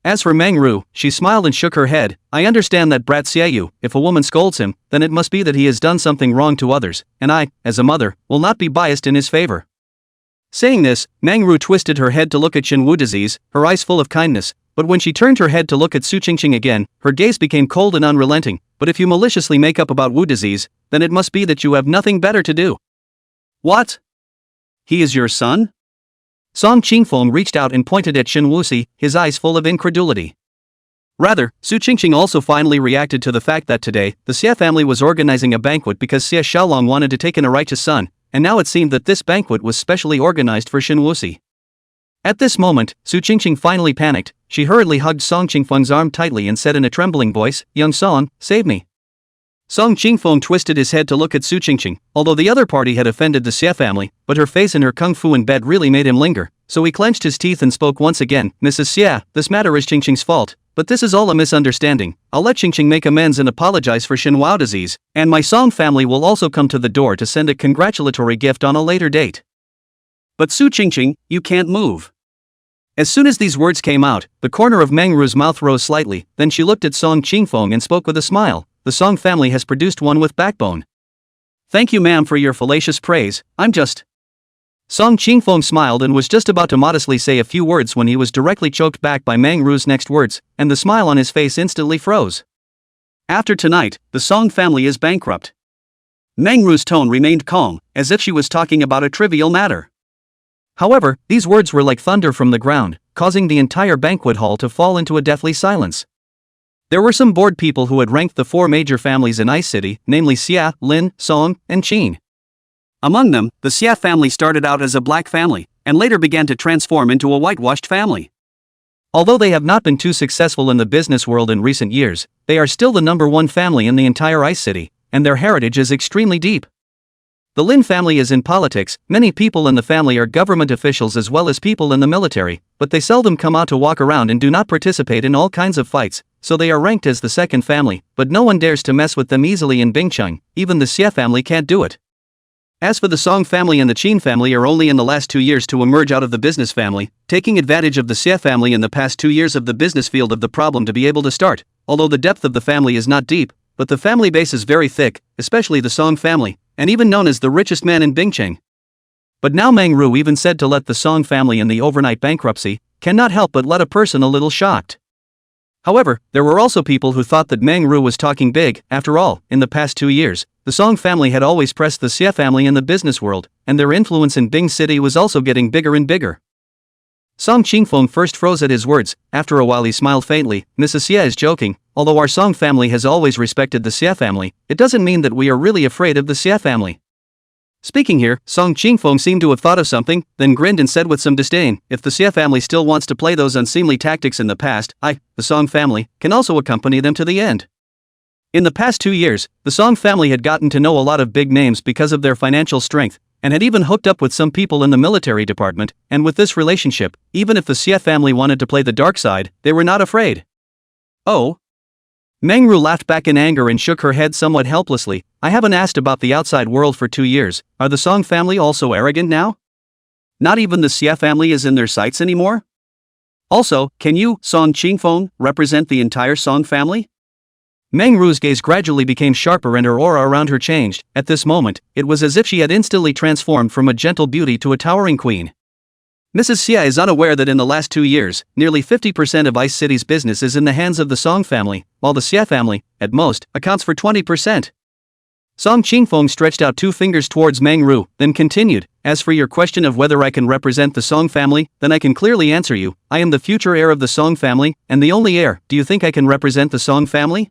As for Meng-ru, she smiled and shook her head. I understand that brat Xiaoyu. If a woman scolds him, then it must be that he has done something wrong to others, and I, as a mother, will not be biased in his favor. Saying this, Meng-ru twisted her head to look at Shenwu disease, her eyes full of kindness, but when she turned her head to look at Su Qingqing again, her gaze became cold and unrelenting. But if you maliciously make up about Wu disease, then it must be that you have nothing better to do. What? He is your son? Song Qingfeng reached out and pointed at Shen Wuxi, his eyes full of incredulity. Rather, Su Qingqing also finally reacted to the fact that today, the Xie family was organizing a banquet because Xie Xiaolong wanted to take in a righteous son, and now it seemed that this banquet was specially organized for Shen Wuxi. At this moment, Su Qingqing finally panicked. She hurriedly hugged Song Qingfeng's arm tightly and said in a trembling voice, Young Song, save me. Song Qingfeng twisted his head to look at Su Qingqing, although the other party had offended the Xie family, but her face and her kung fu in bed really made him linger, so he clenched his teeth and spoke once again, Mrs. Xie, this matter is Qingqing's fault, but this is all a misunderstanding. I'll let Qingqing make amends and apologize for Shenhua disease, and my Song family will also come to the door to send a congratulatory gift on a later date. But Su Qingqing, you can't move. As soon as these words came out, the corner of Meng-ru's mouth rose slightly, then she looked at Song Qingfeng and spoke with a smile. The Song family has produced one with backbone. Thank you ma'am for your fallacious praise, I'm just... Song Qingfeng smiled and was just about to modestly say a few words when he was directly choked back by Meng-ru's next words, and the smile on his face instantly froze. After tonight, the Song family is bankrupt. Meng-ru's tone remained calm, as if she was talking about a trivial matter. However, these words were like thunder from the ground, causing the entire banquet hall to fall into a deathly silence. There were some bored people who had ranked the four major families in Ice City, namely Xia, Lin, Song, and Qin. Among them, the Xia family started out as a black family, and later began to transform into a whitewashed family. Although they have not been too successful in the business world in recent years, they are still the #1 family in the entire Ice City, and their heritage is extremely deep. The Lin family is in politics. Many people in the family are government officials as well as people in the military, but they seldom come out to walk around and do not participate in all kinds of fights, so they are ranked as the second family, but no one dares to mess with them easily in Bingcheng. Even the Xie family can't do it. As for the Song family and the Qin family are only in the last 2 years to emerge out of the business family, taking advantage of the Xie family in the past 2 years of the business field of the problem to be able to start, although the depth of the family is not deep, but the family base is very thick, especially the Song family, and even known as the richest man in Bingcheng. But now Meng-ru even said to let the Song family in the overnight bankruptcy, cannot help but let a person a little shocked. However, there were also people who thought that Meng-ru was talking big. After all, in the past 2 years, the Song family had always pressed the Xie family in the business world, and their influence in Bing City was also getting bigger and bigger. Song Qingfeng first froze at his words. After a while he smiled faintly. Mrs. Xie is joking. Although our Song family has always respected the Xie family, it doesn't mean that we are really afraid of the Xie family. Speaking here, Song Qingfeng seemed to have thought of something, then grinned and said with some disdain, if the Xie family still wants to play those unseemly tactics in the past, I, the Song family, can also accompany them to the end. In the past 2 years, the Song family had gotten to know a lot of big names because of their financial strength, and had even hooked up with some people in the military department, and with this relationship, even if the Xie family wanted to play the dark side, they were not afraid. Oh? Meng-ru laughed back in anger and shook her head somewhat helplessly. I haven't asked about the outside world for 2 years. Are the Song family also arrogant now? Not even the Xie family is in their sights anymore? Also, can you, Song Qingfeng, represent the entire Song family? Meng-ru's gaze gradually became sharper and her aura around her changed. At this moment, it was as if she had instantly transformed from a gentle beauty to a towering queen. Mrs. Xie is unaware that in the last 2 years, nearly 50% of Ice City's business is in the hands of the Song family, while the Xie family, at most, accounts for 20%. Song Qingfeng stretched out 2 fingers towards Meng-ru, then continued, as for your question of whether I can represent the Song family, then I can clearly answer you. I am the future heir of the Song family, and the only heir. Do you think I can represent the Song family?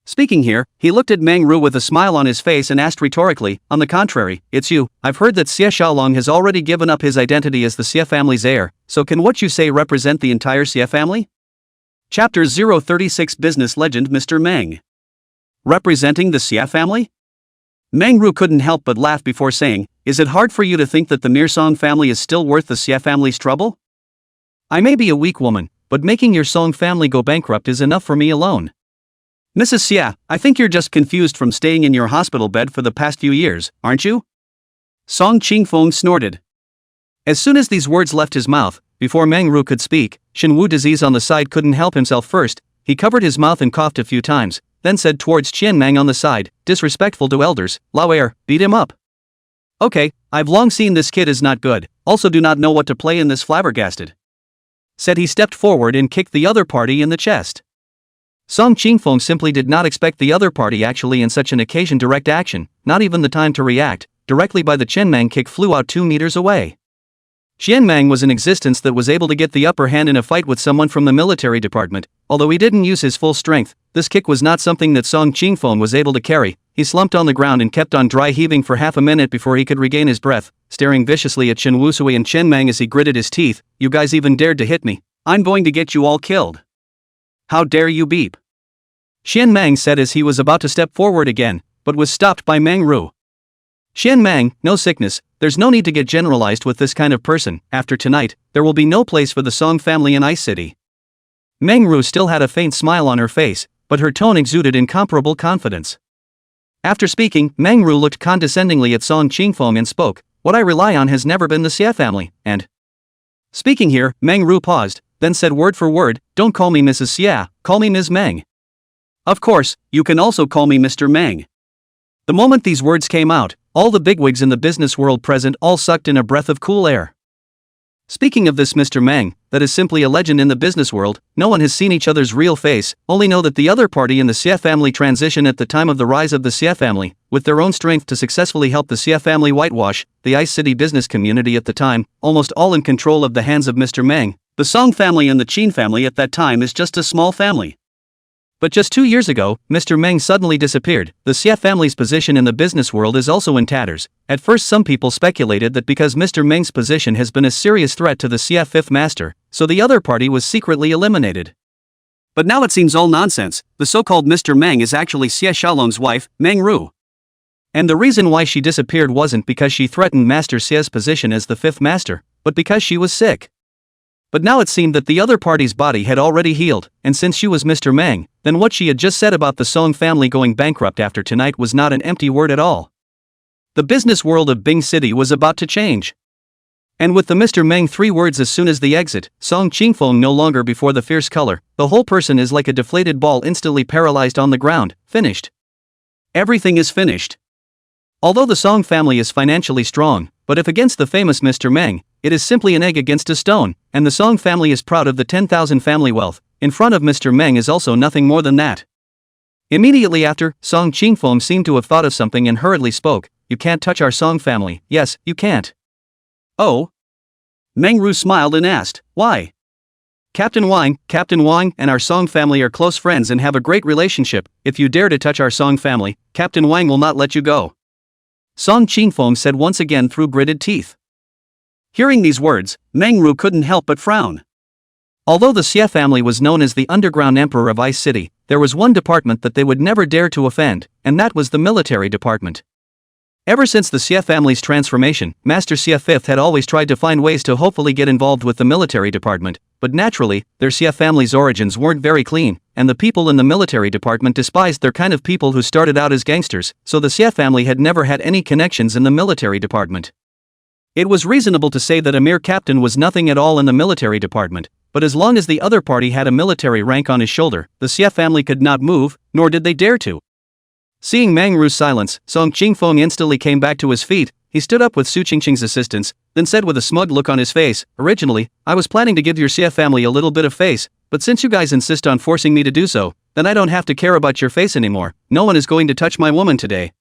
Speaking here, he looked at Meng Ru with a smile on his face and asked rhetorically, on the contrary, it's you. I've heard that Xie Xiaolong has already given up his identity as the Xie family's heir, so can what you say represent the entire Xie family? Chapter 036 Business Legend Mr. Meng. Representing the Xie family? Meng Ru couldn't help but laugh before saying, is it hard for you to think that the Mirsong family is still worth the Xie family's trouble? I may be a weak woman, but making your Song family go bankrupt is enough for me alone. Mrs. Xie, I think you're just confused from staying in your hospital bed for the past few years, aren't you? Song Qingfeng snorted. As soon as these words left his mouth, before Meng Ru could speak, Shenwu disease on the side couldn't help himself first. He covered his mouth and coughed a few times, then said towards Qianmeng on the side, disrespectful to elders, Lao beat him up. Okay, I've long seen this kid is not good, also do not know what to play in this flabbergasted. Said he stepped forward and kicked the other party in the chest. Song Qingfeng simply did not expect the other party actually in such an occasion direct action, not even the time to react, directly by the Qianmeng kick flew out 2 meters away. Qianmeng was an existence that was able to get the upper hand in a fight with someone from the military department. Although he didn't use his full strength, this kick was not something that Song Qingfeng was able to carry. He slumped on the ground and kept on dry heaving for half a minute before he could regain his breath, staring viciously at Chen Wusui and Qianmeng as he gritted his teeth. You guys even dared to hit me. I'm going to get you all killed. How dare you beep? Qianmeng said as he was about to step forward again, but was stopped by Meng Ru. Qianmeng, no sickness, there's no need to get generalized with this kind of person. After tonight, there will be no place for the Song family in Ice City. Meng Ru still had a faint smile on her face, but her tone exuded incomparable confidence. After speaking, Meng Ru looked condescendingly at Song Qingfeng and spoke, what I rely on has never been the Xie family, and... Speaking here, Meng Ru paused, then said word for word, don't call me Mrs. Xie, call me Ms. Meng. Of course, you can also call me Mr. Meng. The moment these words came out, all the bigwigs in the business world present all sucked in a breath of cool air. Speaking of this Mr. Meng, that is simply a legend in the business world, no one has seen each other's real face, only know that the other party in the Xie family transition at the time of the rise of the Xie family, with their own strength to successfully help the Xie family whitewash the Ice City business community at the time, almost all in control of the hands of Mr. Meng. The Song family and the Qin family at that time is just a small family. But just 2 years ago, Mr. Meng suddenly disappeared. The Xie family's position in the business world is also in tatters. At first some people speculated that because Mr. Meng's position has been a serious threat to the Xie fifth master, so the other party was secretly eliminated. But now it seems all nonsense. The so-called Mr. Meng is actually Xie Xiaolong's wife, Meng Ru. And the reason why she disappeared wasn't because she threatened Master Xie's position as the fifth master, but because she was sick. But now it seemed that the other party's body had already healed, and since she was Mr. Meng, then what she had just said about the Song family going bankrupt after tonight was not an empty word at all. The business world of Bing City was about to change. And with the Mr. Meng 3 words as soon as the exit, Song Qingfeng no longer before the fierce color, the whole person is like a deflated ball instantly paralyzed on the ground, finished. Everything is finished. Although the Song family is financially strong, but if against the famous Mr. Meng, it is simply an egg against a stone, and the Song family is proud of the 10,000 family wealth, in front of Mr. Meng is also nothing more than that. Immediately after, Song Qingfeng seemed to have thought of something and hurriedly spoke, you can't touch our Song family. Yes, you can't. Oh? Meng Ru smiled and asked, why? Captain Wang and our Song family are close friends and have a great relationship. If you dare to touch our Song family, Captain Wang will not let you go. Song Qingfeng said once again through gritted teeth. Hearing these words, Meng Ru couldn't help but frown. Although the Xie family was known as the underground emperor of Ice City, there was one department that they would never dare to offend, and that was the military department. Ever since the Xie family's transformation, Master Xie V had always tried to find ways to hopefully get involved with the military department, but naturally, their Xie family's origins weren't very clean, and the people in the military department despised their kind of people who started out as gangsters, so the Xie family had never had any connections in the military department. It was reasonable to say that a mere captain was nothing at all in the military department, but as long as the other party had a military rank on his shoulder, the Xie family could not move, nor did they dare to. Seeing Meng Ru's silence, Song Qingfeng instantly came back to his feet. He stood up with Su Qingqing's assistance, then said with a smug look on his face, originally, I was planning to give your Xie family a little bit of face, but since you guys insist on forcing me to do so, then I don't have to care about your face anymore. No one is going to touch my woman today.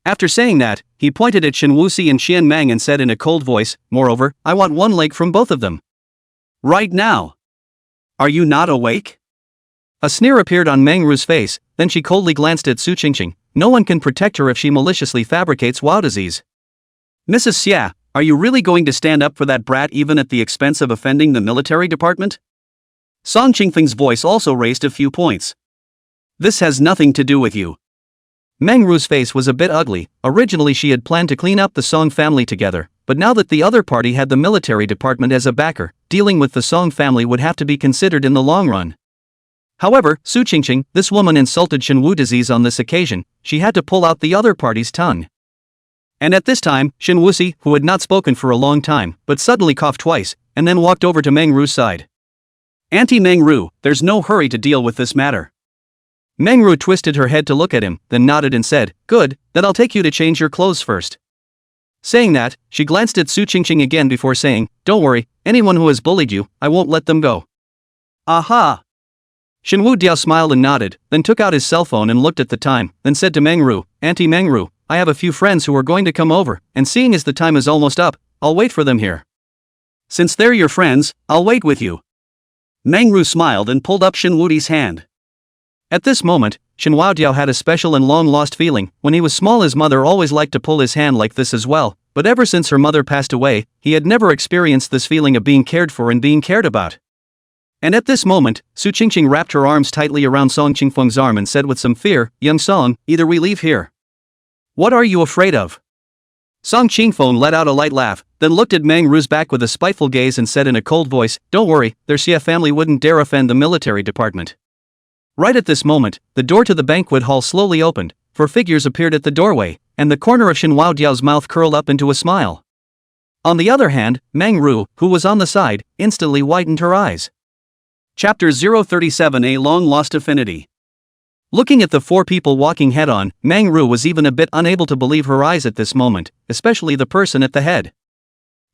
After saying that, he pointed at Shen Wuxi and Qianmeng and said in a cold voice, moreover, I want one leg from both of them. Right now. Are you not awake? A sneer appeared on Meng Ru's face, then she coldly glanced at Su Qingqing. No one can protect her if she maliciously fabricates wow disease. Mrs. Xia, are you really going to stand up for that brat even at the expense of offending the military department? Song Qingfeng's voice also raised a few points. This has nothing to do with you. Meng Ru's face was a bit ugly. Originally she had planned to clean up the Song family together, but now that the other party had the military department as a backer, dealing with the Song family would have to be considered in the long run. However, Su Qingqing, this woman insulted Shenwu disease on this occasion. She had to pull out the other party's tongue. And at this time, Shen Wuxi, who had not spoken for a long time, but suddenly coughed twice, and then walked over to Meng Ru's side. Auntie Meng Ru, there's no hurry to deal with this matter. Meng Ru twisted her head to look at him, then nodded and said, good, then I'll take you to change your clothes first. Saying that, she glanced at Su Qingqing again before saying, don't worry, anyone who has bullied you, I won't let them go. Aha! Shenwu Diao smiled and nodded, then took out his cell phone and looked at the time, then said to Meng Ru, Auntie Meng Ru, I have a few friends who are going to come over, and seeing as the time is almost up, I'll wait for them here. Since they're your friends, I'll wait with you. Meng Ru smiled and pulled up Shen Wudi's hand. At this moment, Shen Wudiao had a special and long-lost feeling. When he was small, his mother always liked to pull his hand like this as well, but ever since her mother passed away, he had never experienced this feeling of being cared for and being cared about. And at this moment, Su Qingqing wrapped her arms tightly around Song Qingfeng's arm and said with some fear, young Song, either we leave here. What are you afraid of? Song Qingfeng let out a light laugh, then looked at Meng Ru's back with a spiteful gaze and said in a cold voice, don't worry, their Xia family wouldn't dare offend the military department. Right at this moment, the door to the banquet hall slowly opened, 4 figures appeared at the doorway, and the corner of Shen Wudiao's mouth curled up into a smile. On the other hand, Meng Ru, who was on the side, instantly whitened her eyes. Chapter 037, A long-lost affinity. Looking at the 4 people walking head-on, Meng Ru was even a bit unable to believe her eyes at this moment, especially the person at the head.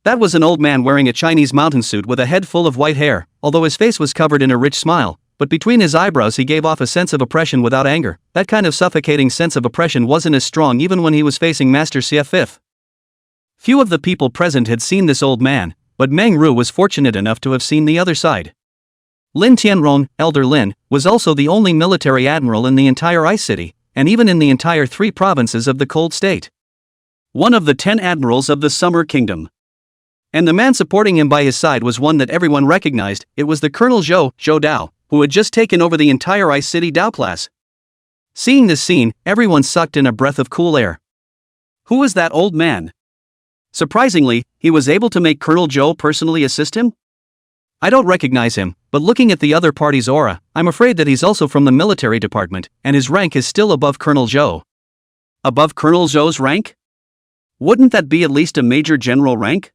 That was an old man wearing a Chinese mountain suit with a head full of white hair, although his face was covered in a rich smile, but between his eyebrows he gave off a sense of oppression without anger. That kind of suffocating sense of oppression wasn't as strong even when he was facing Master Xia Fifth. Few of the people present had seen this old man, but Meng Ru was fortunate enough to have seen the other side. Lin Tianrong, Elder Lin, was also the only military admiral in the entire Ice City, and even in the entire 3 provinces of the Cold State. One of the 10 admirals of the Summer Kingdom. And the man supporting him by his side was one that everyone recognized. It was the Colonel Zhou Dao, who had just taken over the entire Ice City Dao class. Seeing this scene, everyone sucked in a breath of cool air. Who was that old man? Surprisingly, he was able to make Colonel Zhou personally assist him? I don't recognize him, but looking at the other party's aura, I'm afraid that he's also from the military department, and his rank is still above Colonel Zhou. Above Colonel Zhou's rank? Wouldn't that be at least a major general rank?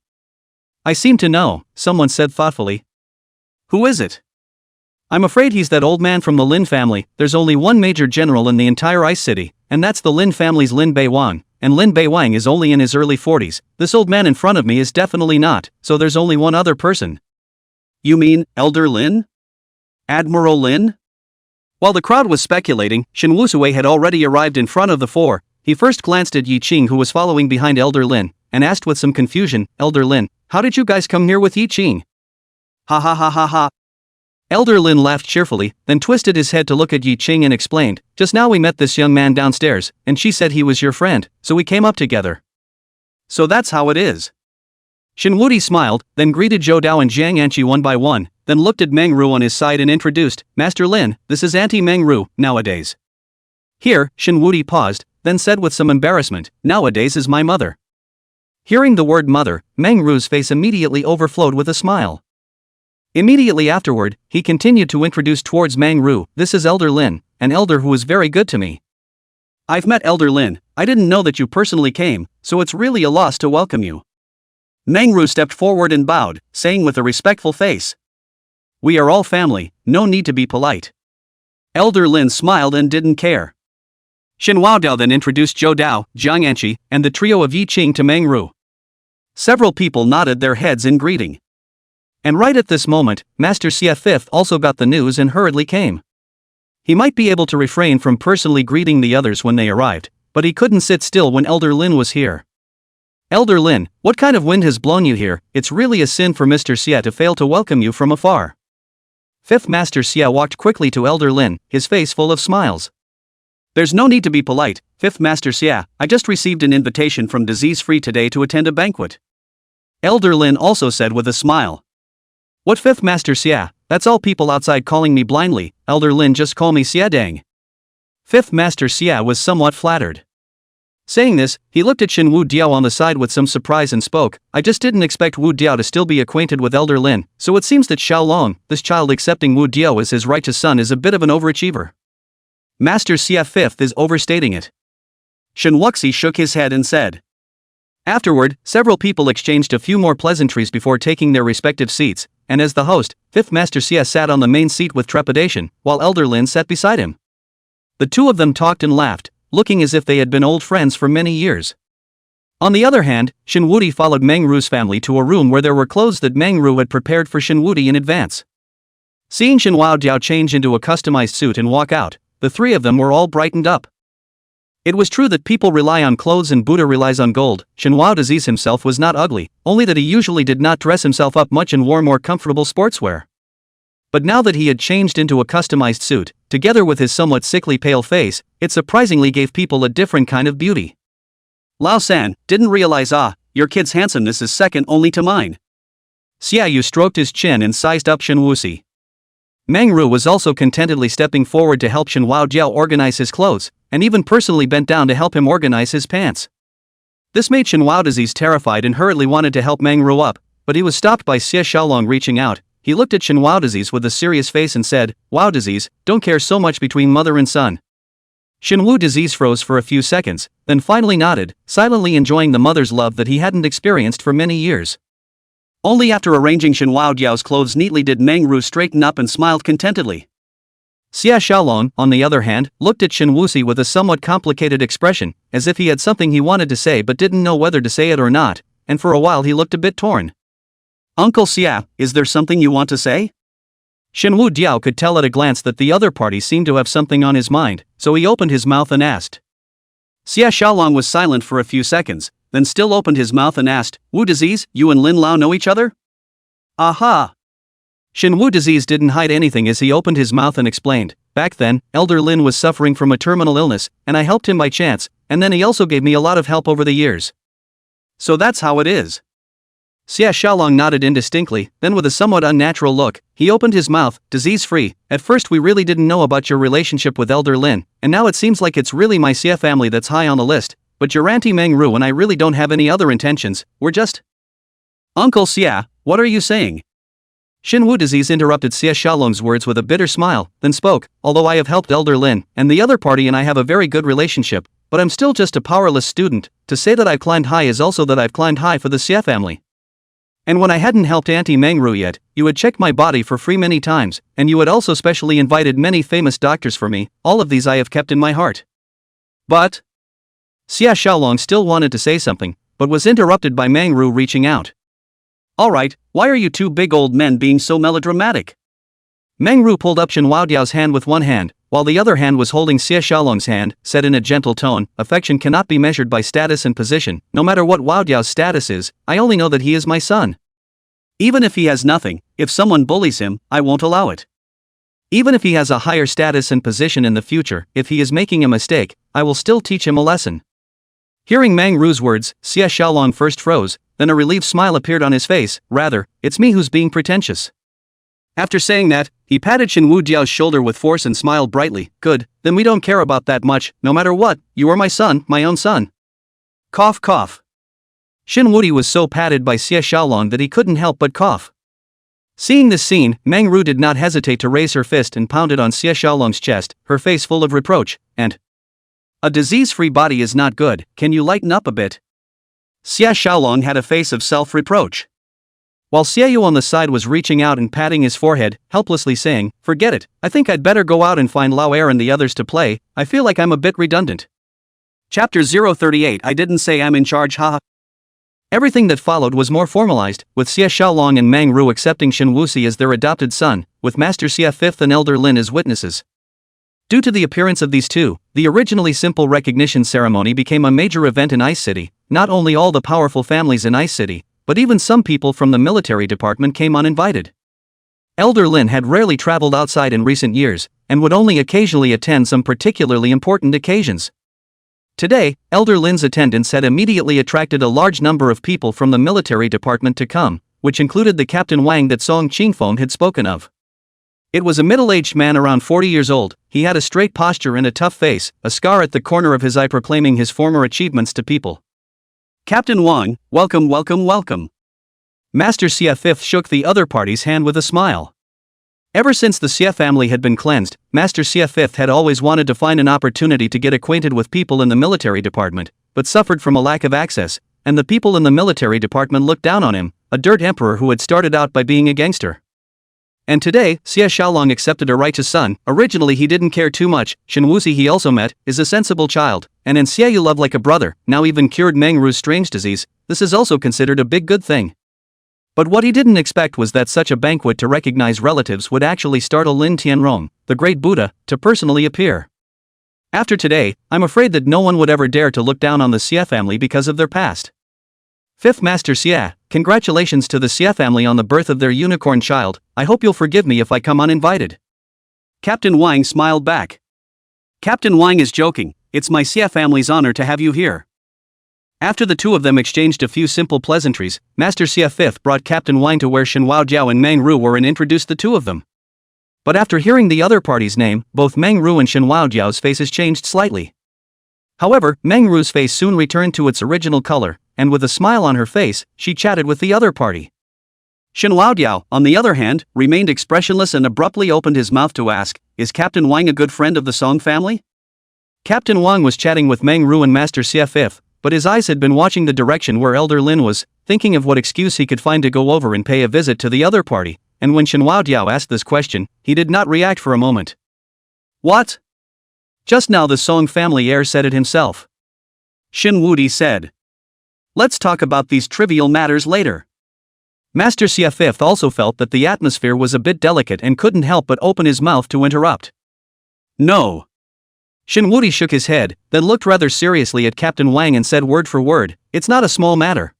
I seem to know, someone said thoughtfully. Who is it? I'm afraid he's that old man from the Lin family. There's only one major general in the entire Ice City, and that's the Lin family's Lin Beiwang, and Lin Beiwang is only in his early 40s. This old man in front of me is definitely not, so there's only one other person. You mean, Elder Lin? Admiral Lin? While the crowd was speculating, Shen Wusui had already arrived in front of the 4. He first glanced at Yi Qing, who was following behind Elder Lin, and asked with some confusion, Elder Lin, how did you guys come here with Yi Qing? Ha ha ha ha ha. Elder Lin laughed cheerfully, then twisted his head to look at Yi Qing and explained, just now we met this young man downstairs, and she said he was your friend, so we came up together. So that's how it is. Shen Wudi smiled, then greeted Zhou Dao and Jiang Anqi one by one, then looked at Meng Ru on his side and introduced, Master Lin, this is Auntie Meng Ru, nowadays. Here, Shen Wudi paused, then said with some embarrassment, nowadays is my mother. Hearing the word mother, Meng Ru's face immediately overflowed with a smile. Immediately afterward, he continued to introduce towards Meng Ru, this is Elder Lin, an elder who is very good to me. I've met Elder Lin, I didn't know that you personally came, so it's really a loss to welcome you. Meng Ru stepped forward and bowed, saying with a respectful face. We are all family, no need to be polite. Elder Lin smiled and didn't care. Shen Wudiao then introduced Zhou Dao, Jiang Anqi, and the trio of Yi Qing to Meng Ru. Several people nodded their heads in greeting. And right at this moment, Master Xia Fifth also got the news and hurriedly came. He might be able to refrain from personally greeting the others when they arrived, but he couldn't sit still when Elder Lin was here. Elder Lin, what kind of wind has blown you here? It's really a sin for Mr. Xia to fail to welcome you from afar. Fifth Master Xia walked quickly to Elder Lin, his face full of smiles. There's no need to be polite, 5th Master Xia, I just received an invitation from Disease Free today to attend a banquet. Elder Lin also said with a smile. What 5th Master Xia, that's all people outside calling me blindly, Elder Lin just call me Xia Dang. 5th Master Xia was somewhat flattered. Saying this, he looked at Shin Wu Diao on the side with some surprise and spoke, I just didn't expect Wu Diao to still be acquainted with Elder Lin, so it seems that Xiao Long, this child accepting Wu Diao as his righteous son is a bit of an overachiever. Master Xia 5th is overstating it. Shen Wuxi shook his head and said. Afterward, several people exchanged a few more pleasantries before taking their respective seats, and as the host, 5th Master Xia sat on the main seat with trepidation, while Elder Lin sat beside him. The two of them talked and laughed, looking as if they had been old friends for many years. On the other hand, Shin Wudi followed Meng Ru's family to a room where there were clothes that Meng Ru had prepared for Shin Wudi in advance. Seeing Shin Wao Jiao change into a customized suit and walk out, the three of them were all brightened up. It was true that people rely on clothes and Buddha relies on gold. Shin Wao Disease himself was not ugly, only that he usually did not dress himself up much and wore more comfortable sportswear. But now that he had changed into a customized suit, together with his somewhat sickly pale face, it surprisingly gave people a different kind of beauty. Lao San, didn't realize your kid's handsomeness is second only to mine. Xia Yu stroked his chin and sized up Shen Wuxi. Meng Ru was also contentedly stepping forward to help Shen Wao Jiao organize his clothes, and even personally bent down to help him organize his pants. This made Shen Wao Disease terrified and hurriedly wanted to help Meng Ru up, but he was stopped by Xie Xiaolong reaching out. He looked at Shen Wao Disease with a serious face and said, Wao Disease, don't care so much between mother and son. Shen Wu Disease froze for a few seconds, then finally nodded, silently enjoying the mother's love that he hadn't experienced for many years. Only after arranging Shen Wao Jiao's clothes neatly did Meng Ru straighten up and smiled contentedly. Xia Xiaolong, on the other hand, looked at Shen Wuxi with a somewhat complicated expression, as if he had something he wanted to say but didn't know whether to say it or not, and for a while he looked a bit torn. Uncle Xia, is there something you want to say? Shen Wu Diao could tell at a glance that the other party seemed to have something on his mind, so he opened his mouth and asked. Xia Xiaolong was silent for a few seconds, then still opened his mouth and asked, Wu Disease, you and Lin Lao know each other? Aha! Shen Wu Disease didn't hide anything as he opened his mouth and explained, back then, Elder Lin was suffering from a terminal illness, and I helped him by chance, and then he also gave me a lot of help over the years. So that's how it is. Xia Xiaolong nodded indistinctly, then with a somewhat unnatural look, he opened his mouth, disease-free, at first we really didn't know about your relationship with Elder Lin, and now it seems like it's really my Xia family that's high on the list, but your Auntie Meng Ru and I really don't have any other intentions, we're just… Uncle Xia, what are you saying? Shen Wu Disease interrupted Xia Xiaolong's words with a bitter smile, then spoke, although I have helped Elder Lin, and the other party and I have a very good relationship, but I'm still just a powerless student, to say that I've climbed high is also that I've climbed high for the Xia family. And when I hadn't helped Auntie Meng Ru yet, you had checked my body for free many times, and you had also specially invited many famous doctors for me, all of these I have kept in my heart. But… Xia Xiaolong still wanted to say something, but was interrupted by Meng Ru reaching out. Alright, why are you two big old men being so melodramatic? Meng Ru pulled up Shen Wao Diao's hand with one hand, while the other hand was holding Xia Xiaolong's hand, said in a gentle tone, affection cannot be measured by status and position, no matter what Wao Diao's status is, I only know that he is my son. Even if he has nothing, if someone bullies him, I won't allow it. Even if he has a higher status and position in the future, if he is making a mistake, I will still teach him a lesson. Hearing Meng Ru's words, Xia Xiaolong first froze, then a relieved smile appeared on his face, rather, it's me who's being pretentious. After saying that, he patted Shen Wu Jiao's shoulder with force and smiled brightly, good, then we don't care about that much, no matter what, you are my son, my own son. Cough cough. Shen Wudi was so patted by Xia Xiaolong that he couldn't help but cough. Seeing this scene, Meng Ru did not hesitate to raise her fist and pound it on Xia Xiaolong's chest, her face full of reproach, and… A disease-free body is not good, can you lighten up a bit? Xia Xiaolong had a face of self-reproach. While Xia Yu on the side was reaching out and patting his forehead, helplessly saying, forget it, I think I'd better go out and find Lao Er and the others to play, I feel like I'm a bit redundant. Chapter 038 I didn't say I'm in charge haha. Everything that followed was more formalized, with Xia Xiaolong and Meng Ru accepting Shen Wuxi as their adopted son, with Master Xia Fifth and Elder Lin as witnesses. Due to the appearance of these two, the originally simple recognition ceremony became a major event in Ice City. Not only all the powerful families in Ice City, but even some people from the military department came uninvited. Elder Lin had rarely traveled outside in recent years, and would only occasionally attend some particularly important occasions. Today, Elder Lin's attendance had immediately attracted a large number of people from the military department to come, which included the Captain Wang that Song Qingfeng had spoken of. It was a middle-aged man around 40 years old. He had a straight posture and a tough face, a scar at the corner of his eye proclaiming his former achievements to people. "Captain Wang, welcome, welcome, welcome." Master Xie Fifth shook the other party's hand with a smile. Ever since the Xie family had been cleansed, Master Xie Fifth had always wanted to find an opportunity to get acquainted with people in the military department, but suffered from a lack of access, and the people in the military department looked down on him, a dirt emperor who had started out by being a gangster. And today, Xie Xiaolong accepted a righteous son. Originally he didn't care too much. Shen Wuxi he also met, is a sensible child, and in Xie you love like a brother, now even cured Meng Ru's strange disease. This is also considered a big good thing. But what he didn't expect was that such a banquet to recognize relatives would actually startle Lin Tianrong, the great Buddha, to personally appear. After today, I'm afraid that no one would ever dare to look down on the Xie family because of their past. Fifth Master Xie, congratulations to the Xie family on the birth of their unicorn child. I hope you'll forgive me if I come uninvited. Captain Wang smiled back. Captain Wang is joking, it's my Xie family's honor to have you here. After the two of them exchanged a few simple pleasantries, Master Xie Fifth brought Captain Wang to where Shen Waojiao and Meng Ru were and introduced the two of them. But after hearing the other party's name, both Meng Ru and Shen Waojiao's faces changed slightly. However, Meng Ru's face soon returned to its original color, and with a smile on her face, she chatted with the other party. Shen Waojiao, on the other hand, remained expressionless and abruptly opened his mouth to ask, "Is Captain Wang a good friend of the Song family?" Captain Wang was chatting with Meng Ru and Master Xie Fifth, but his eyes had been watching the direction where Elder Lin was, thinking of what excuse he could find to go over and pay a visit to the other party, and when Shen Waojiao asked this question, he did not react for a moment. "What?" Just now the Song family heir said it himself. Shen Wudi said, "Let's talk about these trivial matters later." Master Xie Fifth also felt that the atmosphere was a bit delicate and couldn't help but open his mouth to interrupt. "No." Shen Wudi shook his head, then looked rather seriously at Captain Wang and said word for word, "It's not a small matter."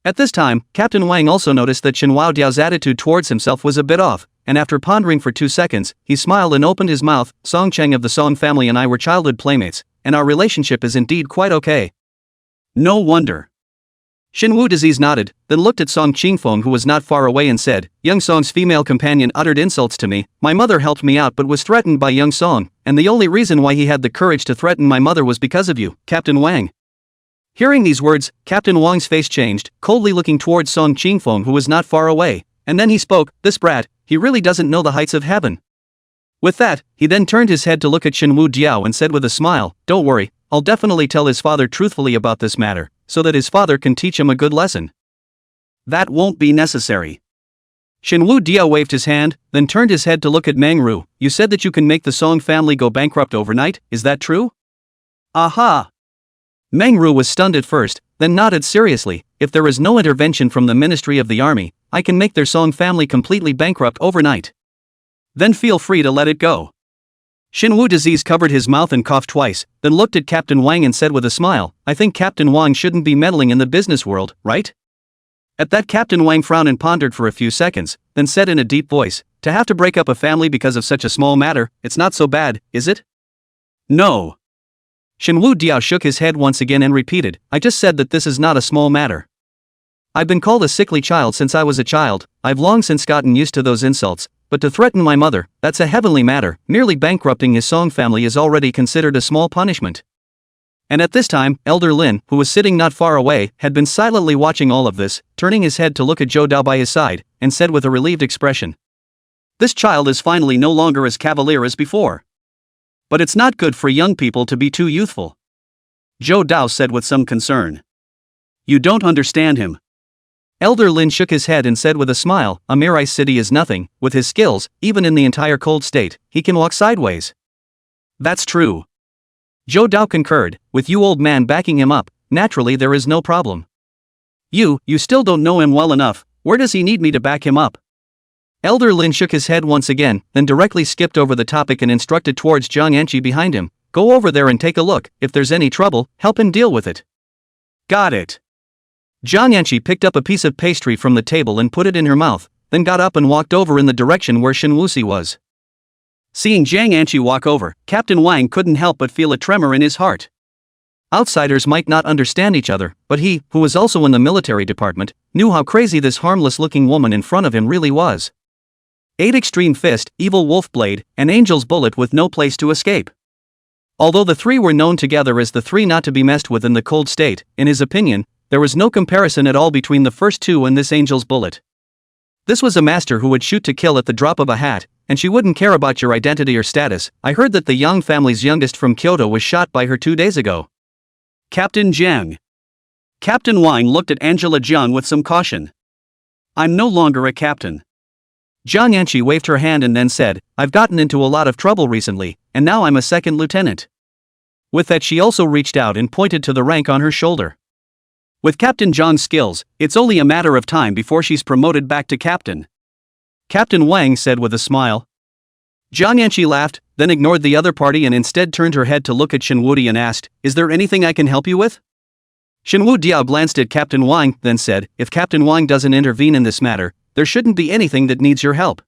At this time, Captain Wang also noticed that Shen Waojiao's attitude towards himself was a bit off, and after pondering for 2 seconds, he smiled and opened his mouth. "Song Cheng of the Song family and I were childhood playmates, and our relationship is indeed quite okay." "No wonder." Shen Wu Disease nodded, then looked at Song Qingfeng who was not far away and said, "Young Song's female companion uttered insults to me. My mother helped me out but was threatened by Young Song, and the only reason why he had the courage to threaten my mother was because of you, Captain Wang." Hearing these words, Captain Wang's face changed, coldly looking towards Song Qingfeng who was not far away, and then he spoke, "This brat, he really doesn't know the heights of heaven." With that, he then turned his head to look at Shen Wu Jiao and said with a smile, "Don't worry, I'll definitely tell his father truthfully about this matter, so that his father can teach him a good lesson." "That won't be necessary." Shen Wu Jiao waved his hand, then turned his head to look at Meng Ru. "You said that you can make the Song family go bankrupt overnight, is that true?" "Aha!" Meng Ru was stunned at first, then nodded seriously. "If there is no intervention from the Ministry of the Army, I can make their Song family completely bankrupt overnight. Then feel free to let it go." Shen Wu Disease covered his mouth and coughed twice, then looked at Captain Wang and said with a smile, "I think Captain Wang shouldn't be meddling in the business world, right?" At that Captain Wang frowned and pondered for a few seconds, then said in a deep voice, "To have to break up a family because of such a small matter, it's not so bad, is it?" "No." Shen Wu Diao shook his head once again and repeated, "I just said that this is not a small matter. I've been called a sickly child since I was a child, I've long since gotten used to those insults, but to threaten my mother, that's a heavenly matter. Merely bankrupting his Song family is already considered a small punishment." And at this time, Elder Lin, who was sitting not far away, had been silently watching all of this, turning his head to look at Zhou Dao by his side, and said with a relieved expression, "This child is finally no longer as cavalier as before. But it's not good for young people to be too youthful." Zhou Dao said with some concern. "You don't understand him." Elder Lin shook his head and said with a smile, "A mere ice city is nothing. With his skills, even in the entire cold state, he can walk sideways." "That's true." Zhou Dao concurred, "With you old man backing him up, naturally there is no problem." You still don't know him well enough. Where does he need me to back him up?" Elder Lin shook his head once again, then directly skipped over the topic and instructed towards Zhang Yanqi behind him, "Go over there and take a look. If there's any trouble, help him deal with it." "Got it." Zhang Yanqi picked up a piece of pastry from the table and put it in her mouth, then got up and walked over in the direction where Shen Wuxi was. Seeing Jiang Anqi walk over, Captain Wang couldn't help but feel a tremor in his heart. Outsiders might not understand each other, but he, who was also in the military department, knew how crazy this harmless-looking woman in front of him really was. 8 Extreme Fist, Evil Wolf Blade, and Angel's Bullet with no place to escape. Although the 3 were known together as the 3 not to be messed with in the cold state, in his opinion, there was no comparison at all between the first 2 and this Angel's Bullet. This was a master who would shoot to kill at the drop of a hat, and she wouldn't care about your identity or status. I heard that the Yang family's youngest from Kyoto was shot by her 2 days ago. Captain Jiang. Captain Wang looked at Angela Jiang with some caution. I'm no longer a captain. Jiang Anqi waved her hand and then said, I've gotten into a lot of trouble recently, and now I'm a 2nd lieutenant. With that she also reached out and pointed to the rank on her shoulder. With Captain Jiang's skills, it's only a matter of time before she's promoted back to captain. Captain Wang said with a smile. Jiang Anqi laughed, then ignored the other party and instead turned her head to look at Shen Wuxi and asked, Is there anything I can help you with? Shen Wudiao glanced at Captain Wang, then said, If Captain Wang doesn't intervene in this matter, there shouldn't be anything that needs your help.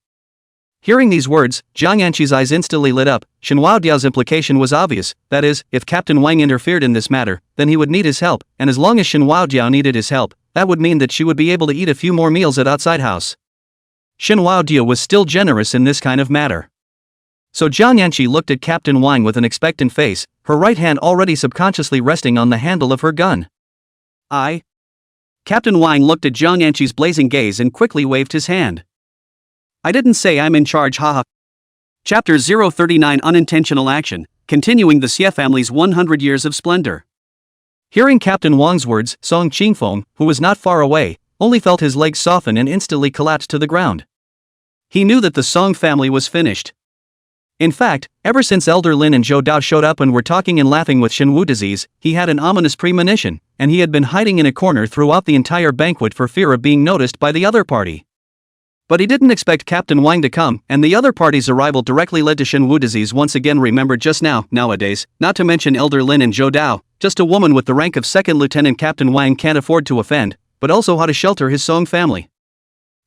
Hearing these words, Jiang Anqi's eyes instantly lit up. Shen Wudiao's implication was obvious, that is, if Captain Wang interfered in this matter, then he would need his help, and as long as Shen Wudiao needed his help, that would mean that she would be able to eat a few more meals at outside house. Shen Wudiao was still generous in this kind of matter. So Jiang Anqi looked at Captain Wang with an expectant face, her right hand already subconsciously resting on the handle of her gun. Captain Wang looked at Jiang Anqi's blazing gaze and quickly waved his hand. I didn't say I'm in charge, haha. Chapter 039 Unintentional Action, continuing the Xie family's 100 years of splendor. Hearing Captain Wang's words, Song Qingfeng, who was not far away, only felt his legs soften and instantly collapsed to the ground. He knew that the Song family was finished. In fact, ever since Elder Lin and Zhou Dao showed up and were talking and laughing with Shen Wu disease, he had an ominous premonition, and he had been hiding in a corner throughout the entire banquet for fear of being noticed by the other party. But he didn't expect Captain Wang to come, and the other party's arrival directly led to Shen Wu disease once again remembered just now. Nowadays, not to mention Elder Lin and Zhou Dao, just a woman with the rank of 2nd Lieutenant Captain Wang can't afford to offend, but also how to shelter his Song family.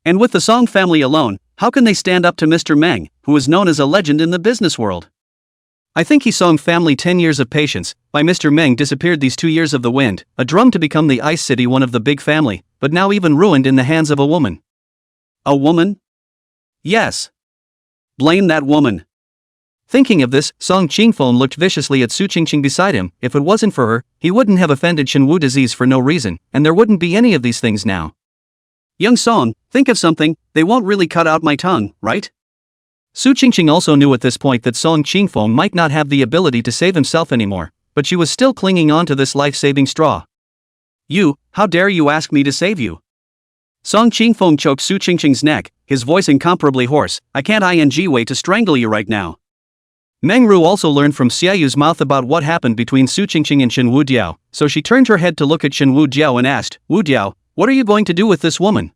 And with the Song family alone, how can they stand up to Mr. Meng, who is known as a legend in the business world? I think he Song family 10 years of patience, by Mr. Meng disappeared these 2 years of the wind, a drum to become the Ice City one of the big family, but now even ruined in the hands of a woman. A woman? Yes. Blame that woman. Thinking of this, Song Qingfeng looked viciously at Su Qingqing beside him. If it wasn't for her, he wouldn't have offended Shen Wu disease for no reason, and there wouldn't be any of these things now. Young Song, think of something, they won't really cut out my tongue, right? Su Qingqing also knew at this point that Song Qingfeng might not have the ability to save himself anymore, but she was still clinging on to this life-saving straw. You, how dare you ask me to save you? Song Qingfeng choked Su Qingqing's neck, his voice incomparably hoarse. I can't wait to strangle you right now. Meng Ru also learned from Xiayu's mouth about what happened between Su Qingqing and Shen Wudiao, so she turned her head to look at Shen Wudiao and asked, Wudiao, what are you going to do with this woman?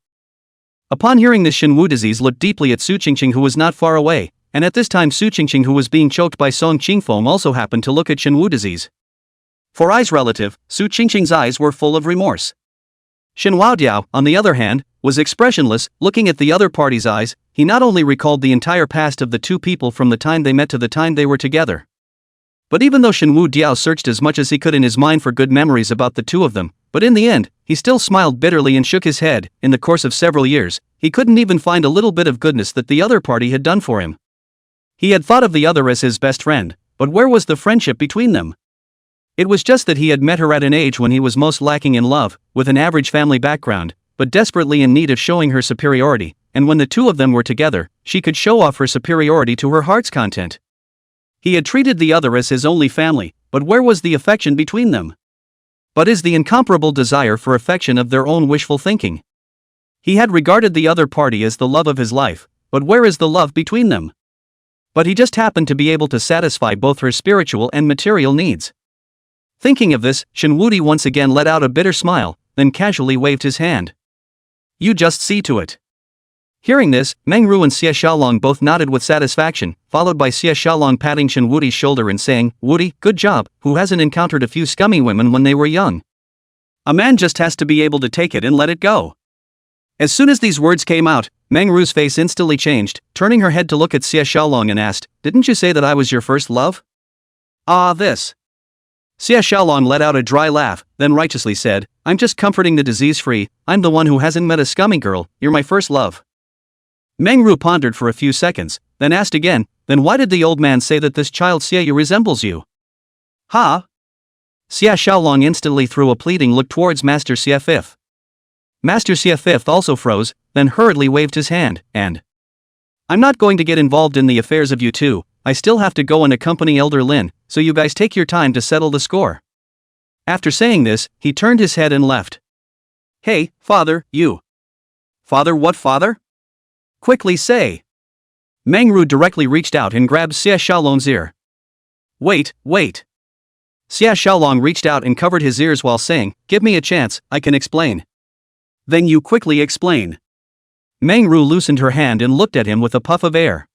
Upon hearing this, Shen Wu disease looked deeply at Su Qingqing, who was not far away, and at this time Su Qingqing, who was being choked by Song Qingfeng, also happened to look at Shen Wu disease. For Ai's relative, Su Qingqing's eyes were full of remorse. Shen Wudiao, on the other hand, was expressionless, looking at the other party's eyes. He not only recalled the entire past of the two people from the time they met to the time they were together. But even though Shen Wudiao searched as much as he could in his mind for good memories about the two of them, but in the end, he still smiled bitterly and shook his head. In the course of several years, he couldn't even find a little bit of goodness that the other party had done for him. He had thought of the other as his best friend, but where was the friendship between them? It was just that he had met her at an age when he was most lacking in love, with an average family background, but desperately in need of showing her superiority, and when the two of them were together, she could show off her superiority to her heart's content. He had treated the other as his only family, but where was the affection between them? But is the incomparable desire for affection of their own wishful thinking? He had regarded the other party as the love of his life, but where is the love between them? But he just happened to be able to satisfy both her spiritual and material needs. Thinking of this, Shen Wudi once again let out a bitter smile, then casually waved his hand. You just see to it. Hearing this, Meng Ru and Xie Xiaolong both nodded with satisfaction, followed by Xie Xiaolong patting Shen Wudi's shoulder and saying, Wudi, good job, who hasn't encountered a few scummy women when they were young? A man just has to be able to take it and let it go. As soon as these words came out, Mengru's face instantly changed, turning her head to look at Xie Xiaolong and asked, "Didn't you say that I was your first love?" "Ah, this." Xie Xiaolong let out a dry laugh, then righteously said, "I'm just comforting the disease-free, I'm the one who hasn't met a scummy girl, you're my first love." Mengru pondered for a few seconds, then asked again, "Then why did the old man say that this child Xie resembles you?" "Ha?" Xie Xiaolong instantly threw a pleading look towards Master Xie Fifth. Master Xie Fifth also froze, then hurriedly waved his hand, and "I'm not going to get involved in the affairs of you two, I still have to go and accompany Elder Lin, so you guys take your time to settle the score." After saying this, he turned his head and left. "Hey, father, you." "Father, what father? Quickly say." Mengru directly reached out and grabbed Xie Xiaolong's ear. Wait. Xie Xiaolong reached out and covered his ears while saying, "Give me a chance, I can explain." "Then you quickly explain." Mengru loosened her hand and looked at him with a puff of air.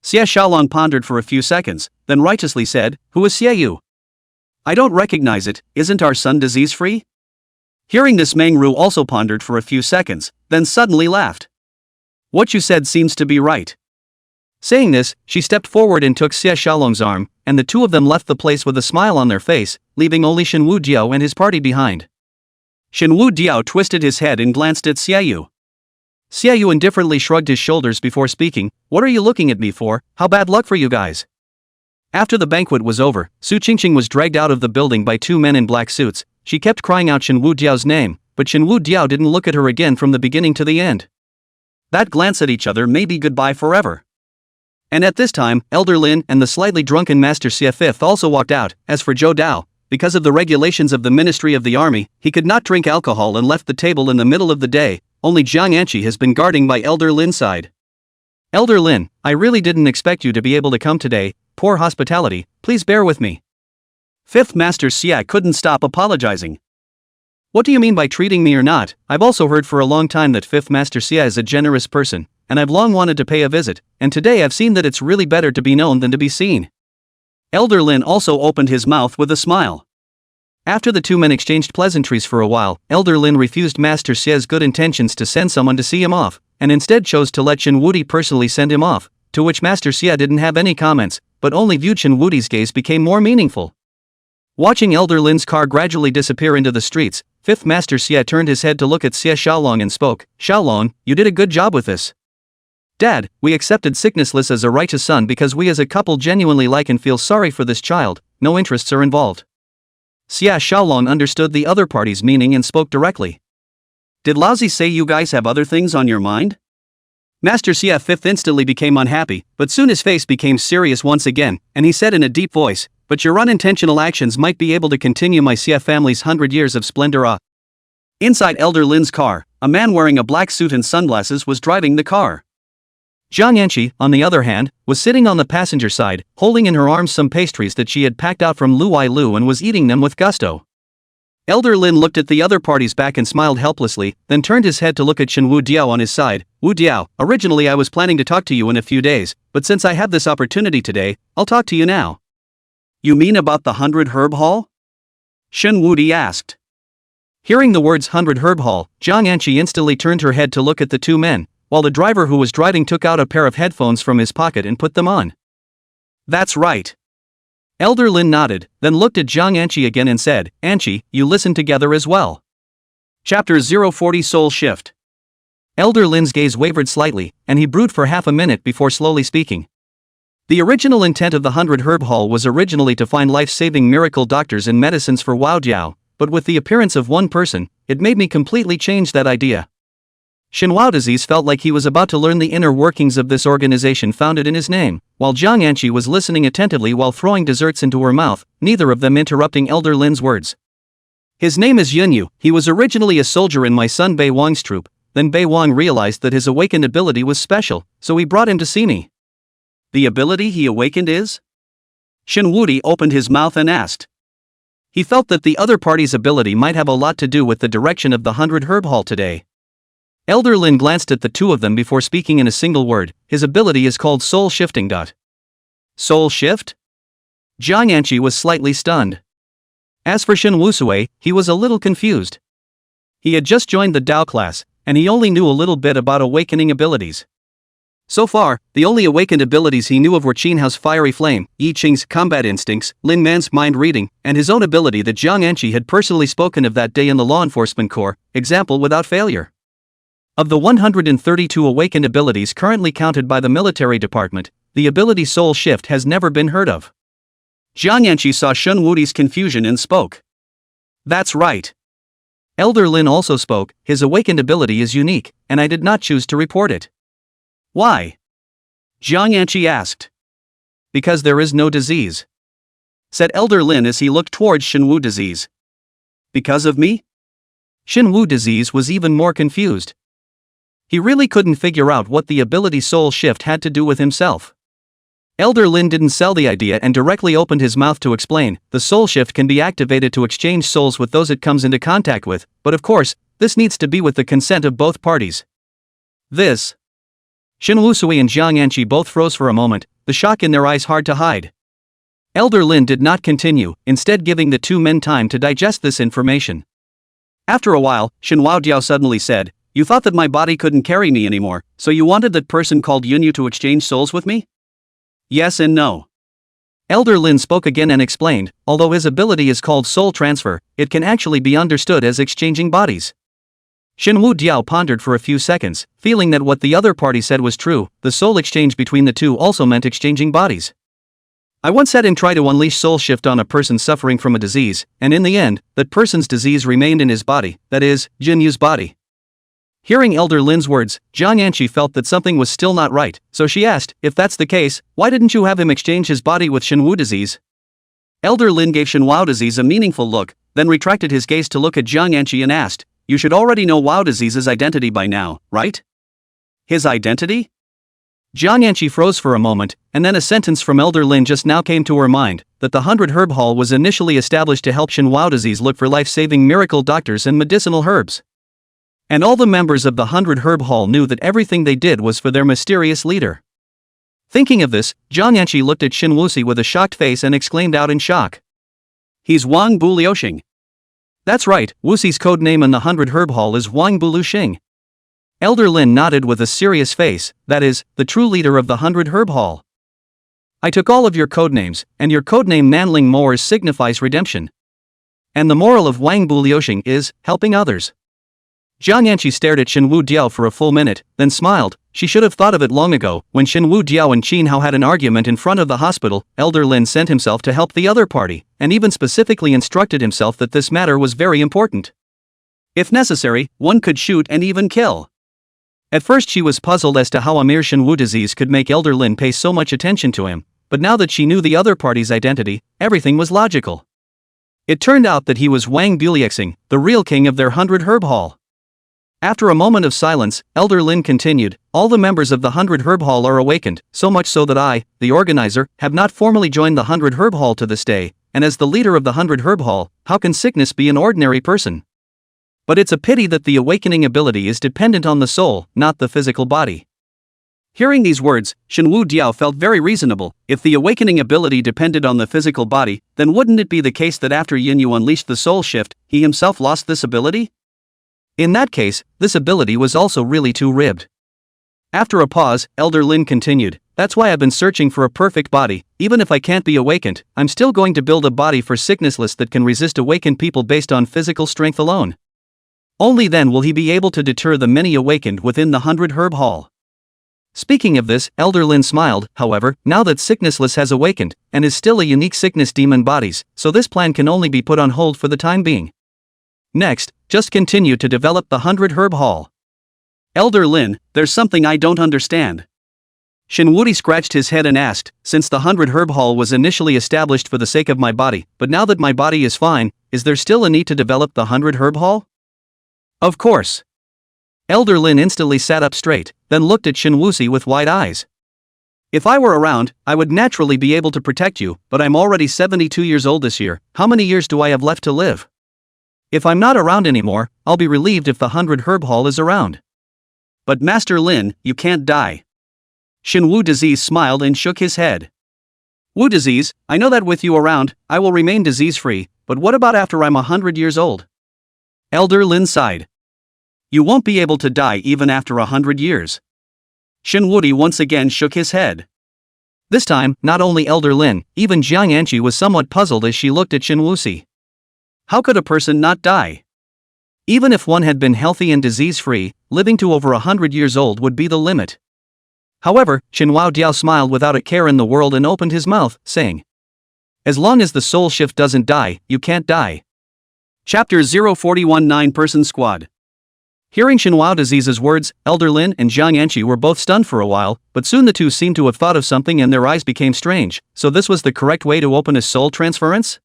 Xie Xiaolong pondered for a few seconds, then righteously said, "Who is Xie Yu?" "I don't recognize it, isn't our son disease-free?" Hearing this, Mengru also pondered for a few seconds, then suddenly laughed. "What you said seems to be right." Saying this, she stepped forward and took Xie Xiaolong's arm, and the two of them left the place with a smile on their face, leaving only Shenwu Diao and his party behind. Shenwu Diao twisted his head and glanced at Xie Yu. Xie Yu indifferently shrugged his shoulders before speaking, "What are you looking at me for? How bad luck for you guys." After the banquet was over, Su Qingqing was dragged out of the building by two men in black suits. She kept crying out Shenwu Diao's name, but Shenwu Diao didn't look at her again from the beginning to the end. That glance at each other may be goodbye forever. And at this time, Elder Lin and the slightly drunken Master Xie Fifth also walked out. As for Zhou Dao, because of the regulations of the Ministry of the Army, he could not drink alcohol and left the table in the middle of the day. Only Jiang Anqi has been guarding by Elder Lin's side. "Elder Lin, I really didn't expect you to be able to come today, poor hospitality, please bear with me." Fifth Master Xia couldn't stop apologizing. "What do you mean by treating me or not? I've also heard for a long time that Fifth Master Xia is a generous person, and I've long wanted to pay a visit, and today I've seen that it's really better to be known than to be seen." Elder Lin also opened his mouth with a smile. After the two men exchanged pleasantries for a while, Elder Lin refused Master Xie's good intentions to send someone to see him off, and instead chose to let Shen Wudi personally send him off, to which Master Xie didn't have any comments, but only viewed Shen Wudi's gaze became more meaningful. Watching Elder Lin's car gradually disappear into the streets, Fifth Master Xie turned his head to look at Xie Xiaolong and spoke, "Xiaolong, you did a good job with this. Dad, we accepted Sicknessless as a righteous son because we as a couple genuinely like and feel sorry for this child, no interests are involved." Xie Xiaolong understood the other party's meaning and spoke directly. "Did Laozi say you guys have other things on your mind?" Master Xie Fifth instantly became unhappy, but soon his face became serious once again, and he said in a deep voice, "But your unintentional actions might be able to continue my Xie family's 100 years of splendor." Inside Elder Lin's car, a man wearing a black suit and sunglasses was driving the car. Jiang Yanqi, on the other hand, was sitting on the passenger side, holding in her arms some pastries that she had packed out from Luai Lu and was eating them with gusto. Elder Lin looked at the other party's back and smiled helplessly, then turned his head to look at Shen Wu Diao on his side. "Wu Diao, originally I was planning to talk to you in a few days, but since I have this opportunity today, I'll talk to you now." "You mean about the 100 Herb Hall?" Shen Wudi asked. Hearing the words 100 Herb Hall, Jiang Yanqi instantly turned her head to look at the two men, while the driver who was driving took out a pair of headphones from his pocket and put them on. "That's right." Elder Lin nodded, then looked at Jiang Anqi again and said, "Anqi, you listen together as well." Chapter 040 Soul Shift. Elder Lin's gaze wavered slightly, and he brooded for half a minute before slowly speaking. The original intent of the 100 Herb Hall was originally to find life-saving miracle doctors and medicines for Wao Jiao, but with the appearance of one person, it made me completely change that idea. Shenhua Disease felt like he was about to learn the inner workings of this organization founded in his name, while Jiang Anqi was listening attentively while throwing desserts into her mouth, neither of them interrupting Elder Lin's words. "His name is Yunyu, he was originally a soldier in my son Bei Wang's troop, then Bei Wang realized that his awakened ability was special, so he brought him to see me." "The ability he awakened is?" Shen Wudi opened his mouth and asked. He felt that the other party's ability might have a lot to do with the direction of the 100 Herb Hall today. Elder Lin glanced at the two of them before speaking in a single word. "His ability is called soul shifting. Soul shift?" Jiang Anqi was slightly stunned. As for Shen Wusui, he was a little confused. He had just joined the Dao class, and he only knew a little bit about awakening abilities. So far, the only awakened abilities he knew of were Qinhao's fiery flame, Yi Qing's combat instincts, Lin Man's mind reading, and his own ability that Jiang Anqi had personally spoken of that day in the law enforcement corps, example without failure. Of the 132 awakened abilities currently counted by the military department, the ability Soul Shift has never been heard of. Jiang Anqi saw Shun Wudi's confusion and spoke. That's right. Elder Lin also spoke, his awakened ability is unique, and I did not choose to report it. Why? Jiang Anqi asked. Because there is no disease, said Elder Lin as he looked towards Shenwu disease. Because of me? Shenwu disease was even more confused. He really couldn't figure out what the ability Soul Shift had to do with himself. Elder Lin didn't sell the idea and directly opened his mouth to explain, the Soul Shift can be activated to exchange souls with those it comes into contact with, but of course, this needs to be with the consent of both parties. This. Shen Wusui and Jiang Anqi both froze for a moment, the shock in their eyes hard to hide. Elder Lin did not continue, instead giving the two men time to digest this information. After a while, Shen Wudiao suddenly said, you thought that my body couldn't carry me anymore, so you wanted that person called Yunyu to exchange souls with me? Yes and no. Elder Lin spoke again and explained, although his ability is called soul transfer, it can actually be understood as exchanging bodies. Shen Wudiao pondered for a few seconds, feeling that what the other party said was true, the soul exchange between the two also meant exchanging bodies. I once had him try to unleash soul shift on a person suffering from a disease, and in the end, that person's disease remained in his body, that is, Jinyu's body. Hearing Elder Lin's words, Jiang Anqi felt that something was still not right, so she asked, if that's the case, why didn't you have him exchange his body with Shenwu disease? Elder Lin gave Shenwu disease a meaningful look, then retracted his gaze to look at Jiang Anqi and asked, you should already know Wao disease's identity by now, right? His identity? Jiang Anqi froze for a moment, and then a sentence from Elder Lin just now came to her mind, that the 100 Herb Hall was initially established to help Shenwu disease look for life-saving miracle doctors and medicinal herbs. And all the members of the 100 Herb Hall knew that everything they did was for their mysterious leader. Thinking of this, Jiang Anqi looked at Shen Wuxi with a shocked face and exclaimed out in shock. He's Wang Buliuxing. That's right, Wuxi's code name in the 100 Herb Hall is Wang Buliuxing. Elder Lin nodded with a serious face, that is, the true leader of the 100 Herb Hall. I took all of your codenames, and your codename Nanling Moors signifies redemption. And the moral of Wang Buliuxing is, helping others. Jiang Anqi stared at Shen Wudiao for a full minute, then smiled. She should have thought of it long ago. When Shen Wudiao and Qin Hao had an argument in front of the hospital, Elder Lin sent himself to help the other party, and even specifically instructed himself that this matter was very important. If necessary, one could shoot and even kill. At first she was puzzled as to how a mere Shenwu disease could make Elder Lin pay so much attention to him, but now that she knew the other party's identity, everything was logical. It turned out that he was Wang Buliuxing, the real king of their 100 Herb Hall. After a moment of silence, Elder Lin continued, all the members of the 100 Herb Hall are awakened, so much so that I, the organizer, have not formally joined the 100 Herb Hall to this day, and as the leader of the 100 Herb Hall, how can sickness be an ordinary person? But it's a pity that the awakening ability is dependent on the soul, not the physical body. Hearing these words, Shen Wudiao felt very reasonable. If the awakening ability depended on the physical body, then wouldn't it be the case that after Yinyu unleashed the soul shift, he himself lost this ability? In that case, this ability was also really two-ribbed. After a pause, Elder Lin continued, that's why I've been searching for a perfect body. Even if I can't be awakened, I'm still going to build a body for sicknessless that can resist awakened people based on physical strength alone. Only then will he be able to deter the many awakened within the 100 Herb Hall. Speaking of this, Elder Lin smiled, however, now that sicknessless has awakened, and is still a unique sickness demon bodies, so this plan can only be put on hold for the time being. Next, just continue to develop the 100 Herb Hall. Elder Lin, there's something I don't understand. Shen Wudi scratched his head and asked, since the 100 Herb Hall was initially established for the sake of my body, but now that my body is fine, is there still a need to develop the 100 Herb Hall? Of course. Elder Lin instantly sat up straight, then looked at Shen Wuxi with wide eyes. If I were around, I would naturally be able to protect you, but I'm already 72 years old this year. How many years do I have left to live? If I'm not around anymore, I'll be relieved if the 100 Herb Hall is around. But Master Lin, you can't die. Shen Wu Disease smiled and shook his head. Wu Disease, I know that with you around, I will remain disease-free, but what about after I'm 100 years old? Elder Lin sighed. You won't be able to die even after 100 years. Shin Wudi once again shook his head. This time, not only Elder Lin, even Jiang Anqi was somewhat puzzled as she looked at Shin Wuxi. How could a person not die? Even if one had been healthy and disease-free, living to over 100 years old would be the limit. However, Shin Wao Diao smiled without a care in the world and opened his mouth, saying, "As long as the soul shift doesn't die, you can't die." Chapter 041 9-Person Squad. Hearing Shin Wao Disease's words, Elder Lin and Jiang Anqi were both stunned for a while, but soon the two seemed to have thought of something and their eyes became strange. So this was the correct way to open a soul transference?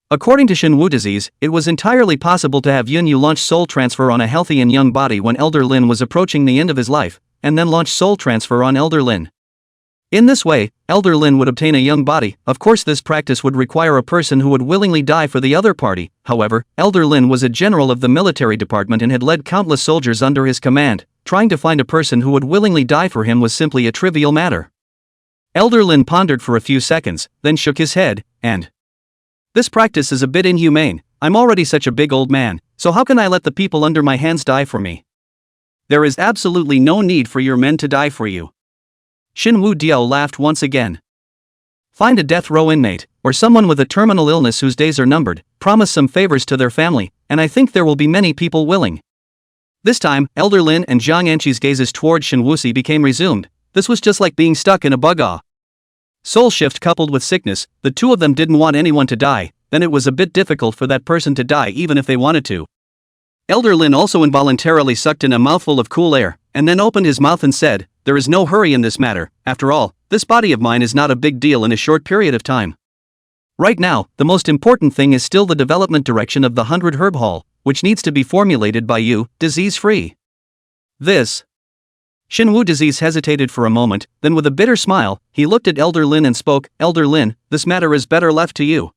According to Shin Wu Disease, it was entirely possible to have Yun Yu launch soul transfer on a healthy and young body when Elder Lin was approaching the end of his life, and then launch soul transfer on Elder Lin. In this way, Elder Lin would obtain a young body. Of course, this practice would require a person who would willingly die for the other party. However, Elder Lin was a general of the military department and had led countless soldiers under his command. Trying to find a person who would willingly die for him was simply a trivial matter. Elder Lin pondered for a few seconds, then shook his head, and "This practice is a bit inhumane. I'm already such a big old man, so how can I let the people under my hands die for me? There is absolutely no need for your men to die for you." Shin Wu Diao laughed once again. Find a death row inmate, or someone with a terminal illness whose days are numbered, promise some favors to their family, and I think there will be many people willing. This time, Elder Lin and Jiang Anqi's gazes toward Shin Wuxi became resumed. This was just like being stuck in a bugah. Soul shift coupled with sickness, the two of them didn't want anyone to die, then it was a bit difficult for that person to die even if they wanted to. Elder Lin also involuntarily sucked in a mouthful of cool air, and then opened his mouth and said, "There is no hurry in this matter. After all, this body of mine is not a big deal in a short period of time. Right now, the most important thing is still the development direction of the 100 Herb Hall, which needs to be formulated by you, disease-free." This. Shin Wu Disease hesitated for a moment, then with a bitter smile, he looked at Elder Lin and spoke, "Elder Lin, this matter is better left to you."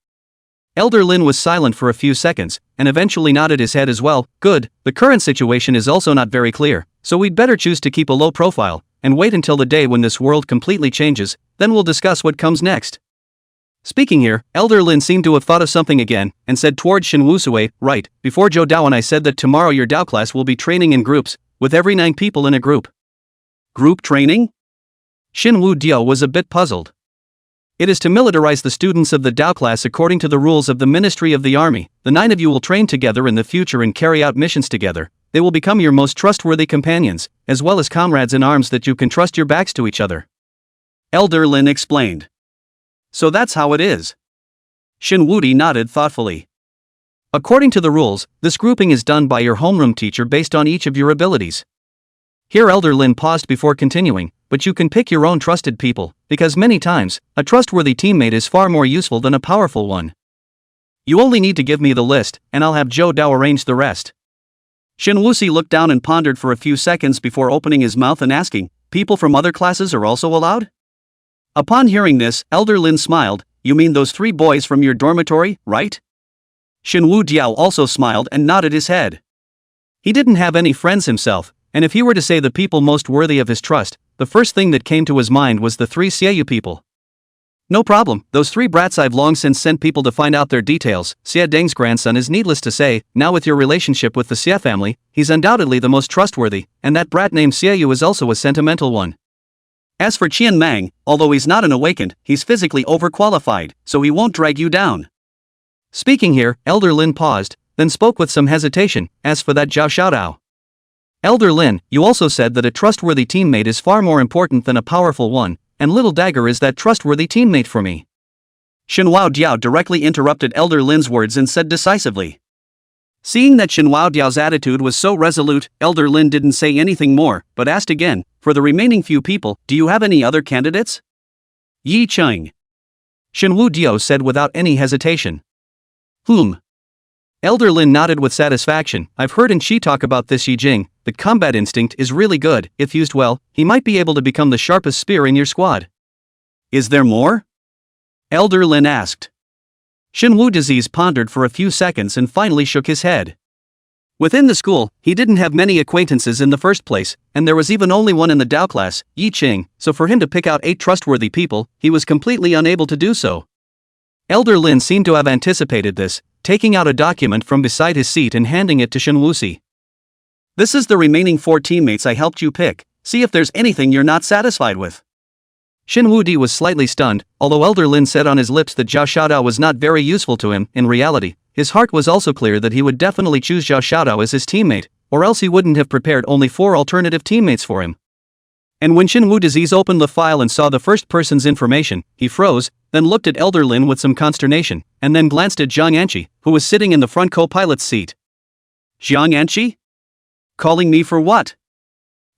Elder Lin was silent for a few seconds, and eventually nodded his head as well. "Good, the current situation is also not very clear, so we'd better choose to keep a low profile, and wait until the day when this world completely changes, then we'll discuss what comes next." Speaking here, Elder Lin seemed to have thought of something again, and said toward Shin Wusui, "Right, before Zhou Dao and I said that tomorrow your Dao class will be training in groups, with every 9 people in a group." Group training? Shin Wu Diao was a bit puzzled. It is to militarize the students of the Dao class according to the rules of the Ministry of the Army. The 9 of you will train together in the future and carry out missions together. They will become your most trustworthy companions, as well as comrades in arms that you can trust your backs to each other. Elder Lin explained. So that's how it is. Shin Wudi nodded thoughtfully. According to the rules, this grouping is done by your homeroom teacher based on each of your abilities. Here Elder Lin paused before continuing, but you can pick your own trusted people, because many times, a trustworthy teammate is far more useful than a powerful one. You only need to give me the list, and I'll have Zhou Dao arrange the rest. Shin Wuxi looked down and pondered for a few seconds before opening his mouth and asking, "People from other classes are also allowed?" Upon hearing this, Elder Lin smiled, "You mean those 3 boys from your dormitory, right?" Shin Wu Diao also smiled and nodded his head. He didn't have any friends himself, and if he were to say the people most worthy of his trust, the first thing that came to his mind was the 3 Xiaoyu people. No problem, those 3 brats I've long since sent people to find out their details. Xia Deng's grandson is needless to say, now with your relationship with the Xia family, he's undoubtedly the most trustworthy, and that brat named Xiaoyu is also a sentimental one. As for Qian Mang, although he's not an awakened, he's physically overqualified, so he won't drag you down. Speaking here, Elder Lin paused, then spoke with some hesitation, as for that Zhao Xiaodao. Elder Lin, you also said that a trustworthy teammate is far more important than a powerful one, and Little Dagger is that trustworthy teammate for me. Shin Wao Diao directly interrupted Elder Lin's words and said decisively. Seeing that Shin Wao Diao's attitude was so resolute, Elder Lin didn't say anything more, but asked again, "For the remaining few people, do you have any other candidates?" Yi Cheng. Shin Wu Diao said without any hesitation. Elder Lin nodded with satisfaction. "I've heard Shi talk about this Yi Jing. The combat instinct is really good. If used well, he might be able to become the sharpest spear in your squad." Is there more? Elder Lin asked. Shin Wu Disease pondered for a few seconds and finally shook his head. Within the school, he didn't have many acquaintances in the first place, and there was even only one in the Dao class, Yi Ching, so for him to pick out 8 trustworthy people, he was completely unable to do so. Elder Lin seemed to have anticipated this, taking out a document from beside his seat and handing it to Shin Wuxi. This is the remaining 4 teammates I helped you pick, see if there's anything you're not satisfied with. Shin Wudi was slightly stunned, although Elder Lin said on his lips that Zhao Xiaodao was not very useful to him. In reality, his heart was also clear that he would definitely choose Zhao Xiaodao as his teammate, or else he wouldn't have prepared only 4 alternative teammates for him. And when Shin Wudizi opened the file and saw the first person's information, he froze, then looked at Elder Lin with some consternation, and then glanced at Zhang Yanqi, who was sitting in the front co-pilot's seat. Zhang Yanqi? Calling me for what?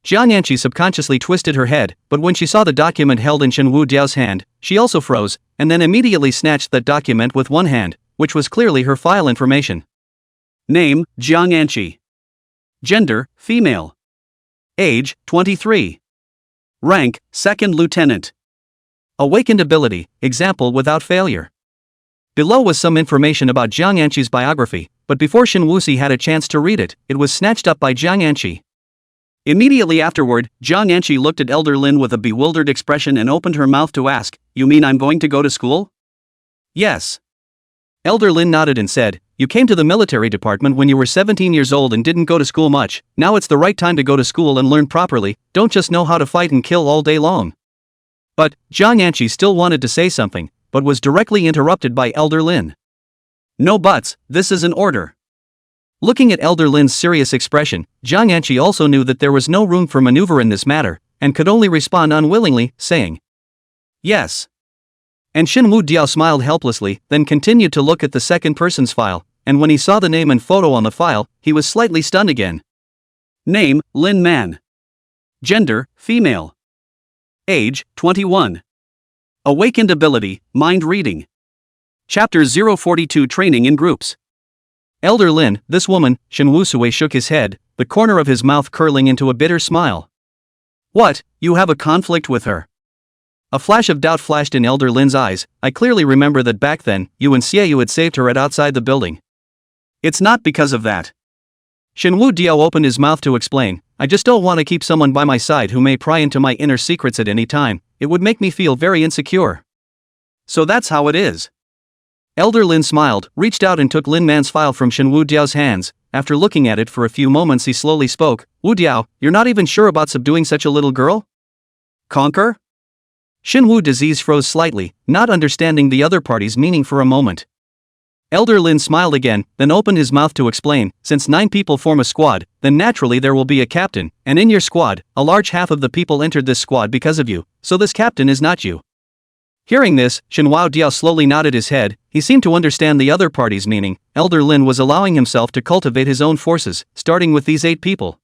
Zhang Yanqi subconsciously twisted her head, but when she saw the document held in Shen Wu Diao's hand, she also froze, and then immediately snatched that document with one hand, which was clearly her file information. Name, Zhang Yanqi. Gender, female. Age, 23. Rank, second lieutenant. Awakened ability, example without failure. Below was some information about Zhang Yanqi's biography, but before Shin Wuxi had a chance to read it, it was snatched up by Zhang Yanqi. Immediately afterward, Zhang Yanqi looked at Elder Lin with a bewildered expression and opened her mouth to ask, "You mean I'm going to go to school?" "Yes." Elder Lin nodded and said, "You came to the military department when you were 17 years old and didn't go to school much. Now it's the right time to go to school and learn properly, don't just know how to fight and kill all day long." But Zhang Yanqi still wanted to say something, but was directly interrupted by Elder Lin. "No buts, this is an order." Looking at Elder Lin's serious expression, Zhang Yanqi also knew that there was no room for maneuver in this matter, and could only respond unwillingly, saying, "Yes." And Shin Wu Diao smiled helplessly, then continued to look at the second person's file, and when he saw the name and photo on the file, he was slightly stunned again. Name, Lin Man. Gender, female. Age, 21. Awakened ability, mind reading. Chapter 042 Training in Groups. Elder Lin, this woman, Shin Wusui shook his head, the corner of his mouth curling into a bitter smile. "What, you have a conflict with her?" A flash of doubt flashed in Elder Lin's eyes. "I clearly remember that back then, you and Xie Yu had saved her at outside the building. It's not because of that." Shin Wu Diao opened his mouth to explain, "I just don't want to keep someone by my side who may pry into my inner secrets at any time. It would make me feel very insecure." "So that's how it is." Elder Lin smiled, reached out and took Lin Man's file from Shin Wu Diao's hands. After looking at it for a few moments he slowly spoke, "Wu Diao, you're not even sure about subduing such a little girl? Conquer?" Shin Wu Disease froze slightly, not understanding the other party's meaning for a moment. Elder Lin smiled again, then opened his mouth to explain, "Since 9 people form a squad, then naturally there will be a captain, and in your squad, a large half of the people entered this squad because of you, so this captain is not you." Hearing this, Shin Wao Diao slowly nodded his head. He seemed to understand the other party's meaning. Elder Lin was allowing himself to cultivate his own forces, starting with these 8 people.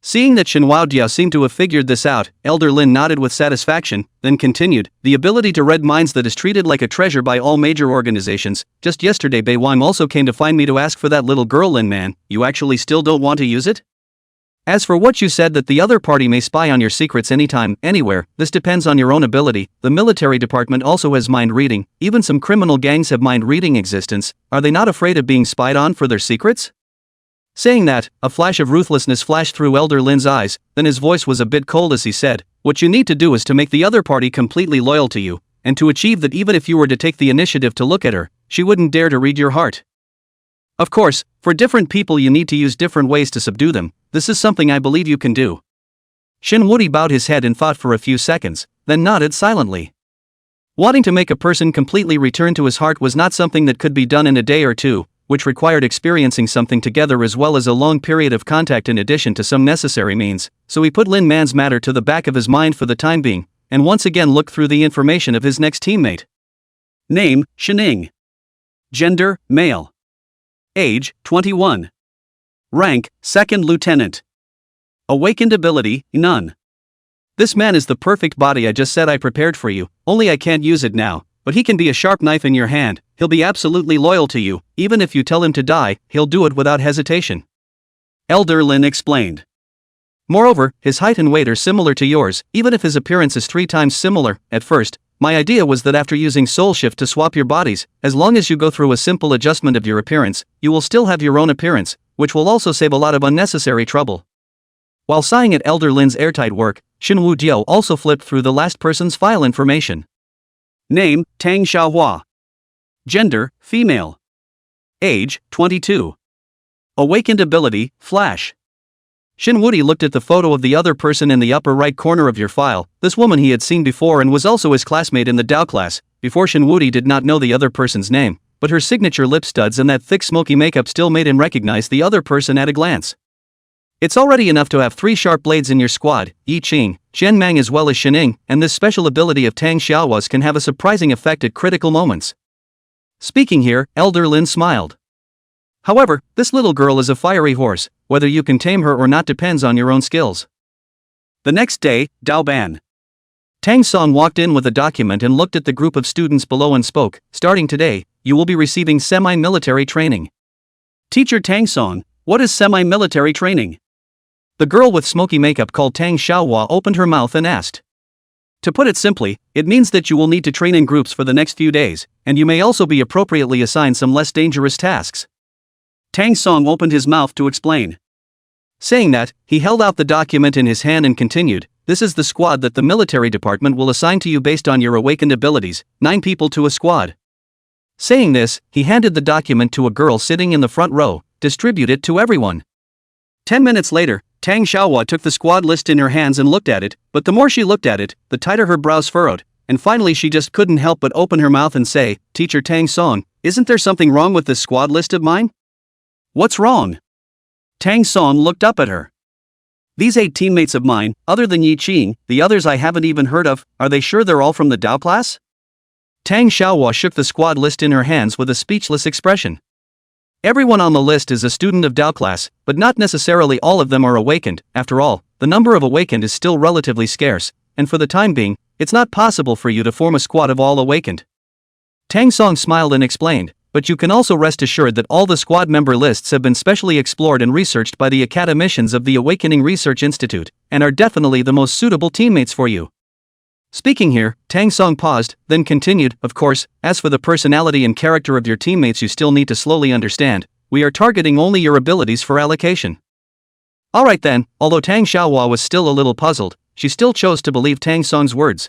Seeing that Shin Wao Diao seemed to have figured this out, Elder Lin nodded with satisfaction, then continued, "The ability to read minds that is treated like a treasure by all major organizations. Just yesterday Bei Wang also came to find me to ask for that little girl. Lin Man, you actually still don't want to use it? As for what you said that the other party may spy on your secrets anytime, anywhere, this depends on your own ability. The military department also has mind reading, even some criminal gangs have mind reading existence. Are they not afraid of being spied on for their secrets?" Saying that, a flash of ruthlessness flashed through Elder Lin's eyes, then his voice was a bit cold as he said, "What you need to do is to make the other party completely loyal to you, and to achieve that even if you were to take the initiative to look at her, she wouldn't dare to read your heart. Of course, for different people you need to use different ways to subdue them. This is something I believe you can do." Shin Wudi bowed his head and thought for a few seconds, then nodded silently. Wanting to make a person completely return to his heart was not something that could be done in a day or two, which required experiencing something together as well as a long period of contact in addition to some necessary means, so he put Lin Man's matter to the back of his mind for the time being, and once again looked through the information of his next teammate. Name, Shining. Gender, male. Age, 21. Rank, second lieutenant. Awakened ability, none. This man is the perfect body I just said I prepared for you, only I can't use it now, but he can be a sharp knife in your hand. He'll be absolutely loyal to you, even if you tell him to die, he'll do it without hesitation. Elder Lin explained. Moreover, his height and weight are similar to yours, even if his appearance is 3 times similar. At first, my idea was that after using Soul Shift to swap your bodies, as long as you go through a simple adjustment of your appearance, you will still have your own appearance, which will also save a lot of unnecessary trouble. While sighing at Elder Lin's airtight work, Shin Wu Diao also flipped through the last person's file information. Name, Tang Xiaohua. Gender, female. Age, 22. Awakened ability, Flash. Shinwudi looked at the photo of the other person in the upper right corner of your file. This woman he had seen before and was also his classmate in the Dao class. Before, Shinwudi did not know the other person's name, but her signature lip studs and that thick smoky makeup still made him recognize the other person at a glance. It's already enough to have 3 sharp blades in your squad, Yi Qing, Shen Mang as well as Shening, and this special ability of Tang Xiaohua's can have a surprising effect at critical moments. Speaking here, Elder Lin smiled. However, this little girl is a fiery horse. Whether you can tame her or not depends on your own skills. The next day, Dao Ban. Tang Song walked in with a document and looked at the group of students below and spoke. Starting today, you will be receiving semi-military training. Teacher Tang Song, what is semi-military training? The girl with smoky makeup called Tang Xiaohua opened her mouth and asked. To put it simply, it means that you will need to train in groups for the next few days, and you may also be appropriately assigned some less dangerous tasks. Tang Song opened his mouth to explain. Saying that, he held out the document in his hand and continued, this is the squad that the military department will assign to you based on your awakened abilities, 9 people to a squad. Saying this, he handed the document to a girl sitting in the front row. Distribute it to everyone. 10 minutes later, Tang Xiaohua took the squad list in her hands and looked at it, but the more she looked at it, the tighter her brows furrowed, and finally she just couldn't help but open her mouth and say, Teacher Tang Song, isn't there something wrong with this squad list of mine? What's wrong? Tang Song looked up at her. These 8 teammates of mine, other than Yi Qing, the others I haven't even heard of, are they sure they're all from the Dao class? Tang Xiaohua shook the squad list in her hands with a speechless expression. Everyone on the list is a student of Dao class, but not necessarily all of them are awakened. After all, the number of awakened is still relatively scarce, and for the time being, it's not possible for you to form a squad of all awakened. Tang Song smiled and explained, but you can also rest assured that all the squad member lists have been specially explored and researched by the academicians of the Awakening Research Institute, and are definitely the most suitable teammates for you. Speaking here, Tang Song paused, then continued, of course, as for the personality and character of your teammates you still need to slowly understand, we are targeting only your abilities for allocation. Alright then, although Tang Xiaohua was still a little puzzled, she still chose to believe Tang Song's words.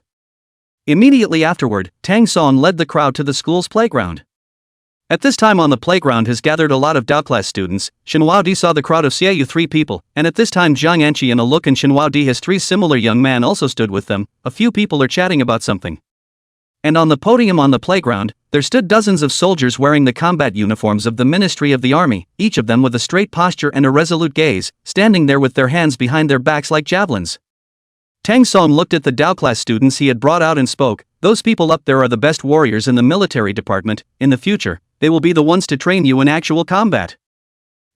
Immediately afterward, Tang Song led the crowd to the school's playground. At this time on the playground has gathered a lot of Dao class students. Shenhua Di saw the crowd of Xiaoyu 3 people, and at this time Jiang Anqi and a look and Shenhua Di has 3 similar young men also stood with them. A few people are chatting about something. And on the podium on the playground, there stood dozens of soldiers wearing the combat uniforms of the Ministry of the Army, each of them with a straight posture and a resolute gaze, standing there with their hands behind their backs like javelins. Tang Song looked at the Dao class students he had brought out and spoke, those people up there are the best warriors in the military department. In the future, they will be the ones to train you in actual combat.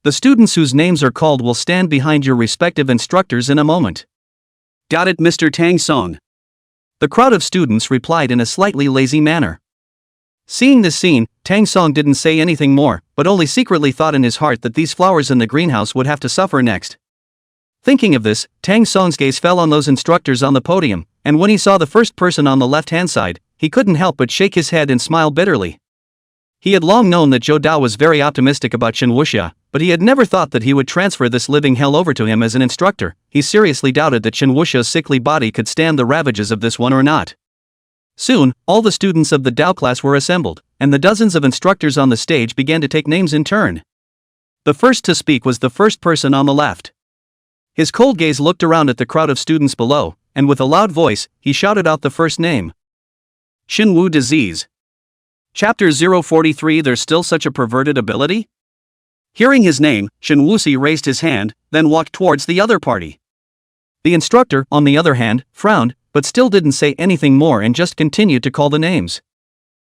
The students whose names are called will stand behind your respective instructors in a moment. Got it, Mr. Tang Song. The crowd of students replied in a slightly lazy manner. Seeing this scene, Tang Song didn't say anything more, but only secretly thought in his heart that these flowers in the greenhouse would have to suffer next. Thinking of this, Tang Song's gaze fell on those instructors on the podium, and when he saw the first person on the left-hand side, he couldn't help but shake his head and smile bitterly. He had long known that Zhou Dao was very optimistic about Shen Wuxia, but he had never thought that he would transfer this living hell over to him as an instructor. He seriously doubted that Shen Wuxia's sickly body could stand the ravages of this one or not. Soon, all the students of the Dao class were assembled, and the dozens of instructors on the stage began to take names in turn. The first to speak was the first person on the left. His cold gaze looked around at the crowd of students below, and with a loud voice, he shouted out the first name. Xinwu disease. Chapter 043. There's still such a perverted ability? Hearing his name, Shen Wuxi raised his hand, then walked towards the other party. The instructor, on the other hand, frowned, but still didn't say anything more and just continued to call the names.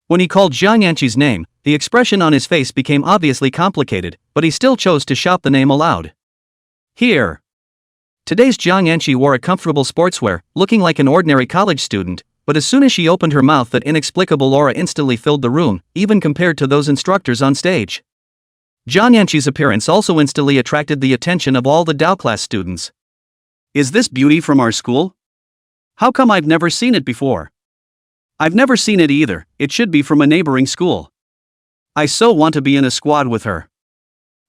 When he called Jiang Yanqi's name, the expression on his face became obviously complicated, but he still chose to shout the name aloud. Here. Today's Jiang Yanqi wore a comfortable sportswear, looking like an ordinary college student, but as soon as she opened her mouth that inexplicable aura instantly filled the room, even compared to those instructors on stage. Jiang Yanqi's appearance also instantly attracted the attention of all the Dao class students. Is this beauty from our school? How come I've never seen it before? I've never seen it either, it should be from a neighboring school. I so want to be in a squad with her.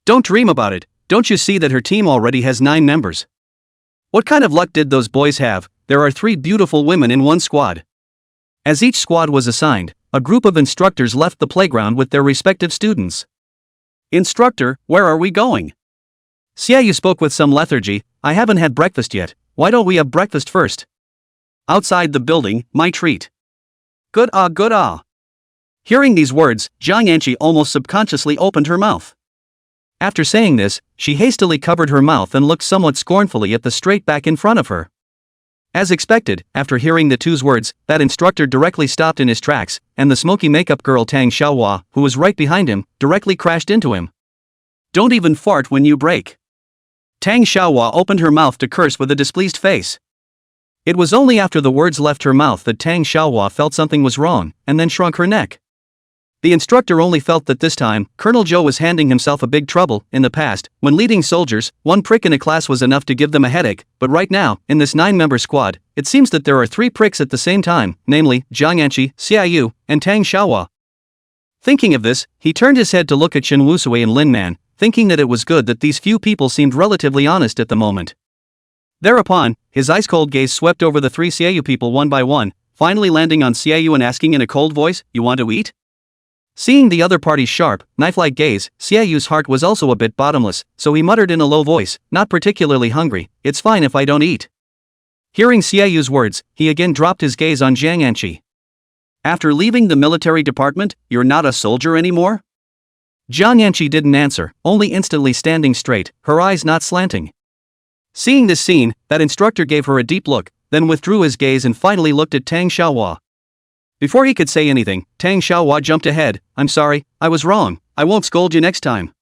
Don't dream about it, don't you see that her team already has 9 members? What kind of luck did those boys have? There are 3 beautiful women in one squad. As each squad was assigned, a group of instructors left the playground with their respective students. Instructor, where are we going? Xiaoyu spoke with some lethargy, I haven't had breakfast yet, why don't we have breakfast first? Outside the building, my treat. Good ah good ah. Hearing these words, Jiang Yanqi almost subconsciously opened her mouth. After saying this, she hastily covered her mouth and looked somewhat scornfully at the straight back in front of her. As expected, after hearing the two's words, that instructor directly stopped in his tracks, and the smoky makeup girl Tang Xiaohua, who was right behind him, directly crashed into him. Don't even fart when you break. Tang Xiaohua opened her mouth to curse with a displeased face. It was only after the words left her mouth that Tang Xiaohua felt something was wrong, and then shrunk her neck. The instructor only felt that this time, Colonel Zhou was handing himself a big trouble. In the past, when leading soldiers, one prick in a class was enough to give them a headache, but right now, in this 9-member squad, it seems that there are 3 pricks at the same time, namely, Jiang Yanqi, Xiaoyu, and Tang Xiaohua. Thinking of this, he turned his head to look at Shen Wusui and Lin Man, thinking that it was good that these few people seemed relatively honest at the moment. Thereupon, his ice-cold gaze swept over the 3 Xiaoyu people one by one, finally landing on Xiaoyu and asking in a cold voice, "You want to eat?" Seeing the other party's sharp, knife-like gaze, Xiaoyu's heart was also a bit bottomless, so he muttered in a low voice, "Not particularly hungry, it's fine if I don't eat." Hearing Xiaoyu's words, he again dropped his gaze on Jiang Yanqi. "After leaving the military department, you're not a soldier anymore?" Jiang Yanqi didn't answer, only instantly standing straight, her eyes not slanting. Seeing this scene, that instructor gave her a deep look, then withdrew his gaze and finally looked at Tang Xiaohua. Before he could say anything, Tang Xiaohua jumped ahead, "I'm sorry, I was wrong, I won't scold you next time."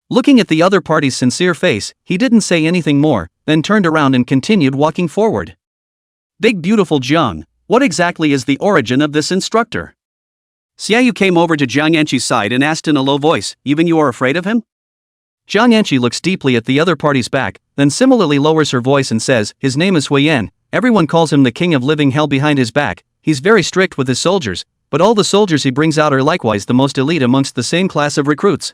Looking at the other party's sincere face, he didn't say anything more, then turned around and continued walking forward. Big beautiful Jiang, what exactly is the origin of this instructor? Xiaoyu came over to Jiang Yanqi's side and asked in a low voice, "Even you are afraid of him?" Jiang Yanqi looks deeply at the other party's back, then similarly lowers her voice and says, "His name is Huiyan, everyone calls him the king of living hell behind his back. He's very strict with his soldiers, but all the soldiers he brings out are likewise the most elite amongst the same class of recruits.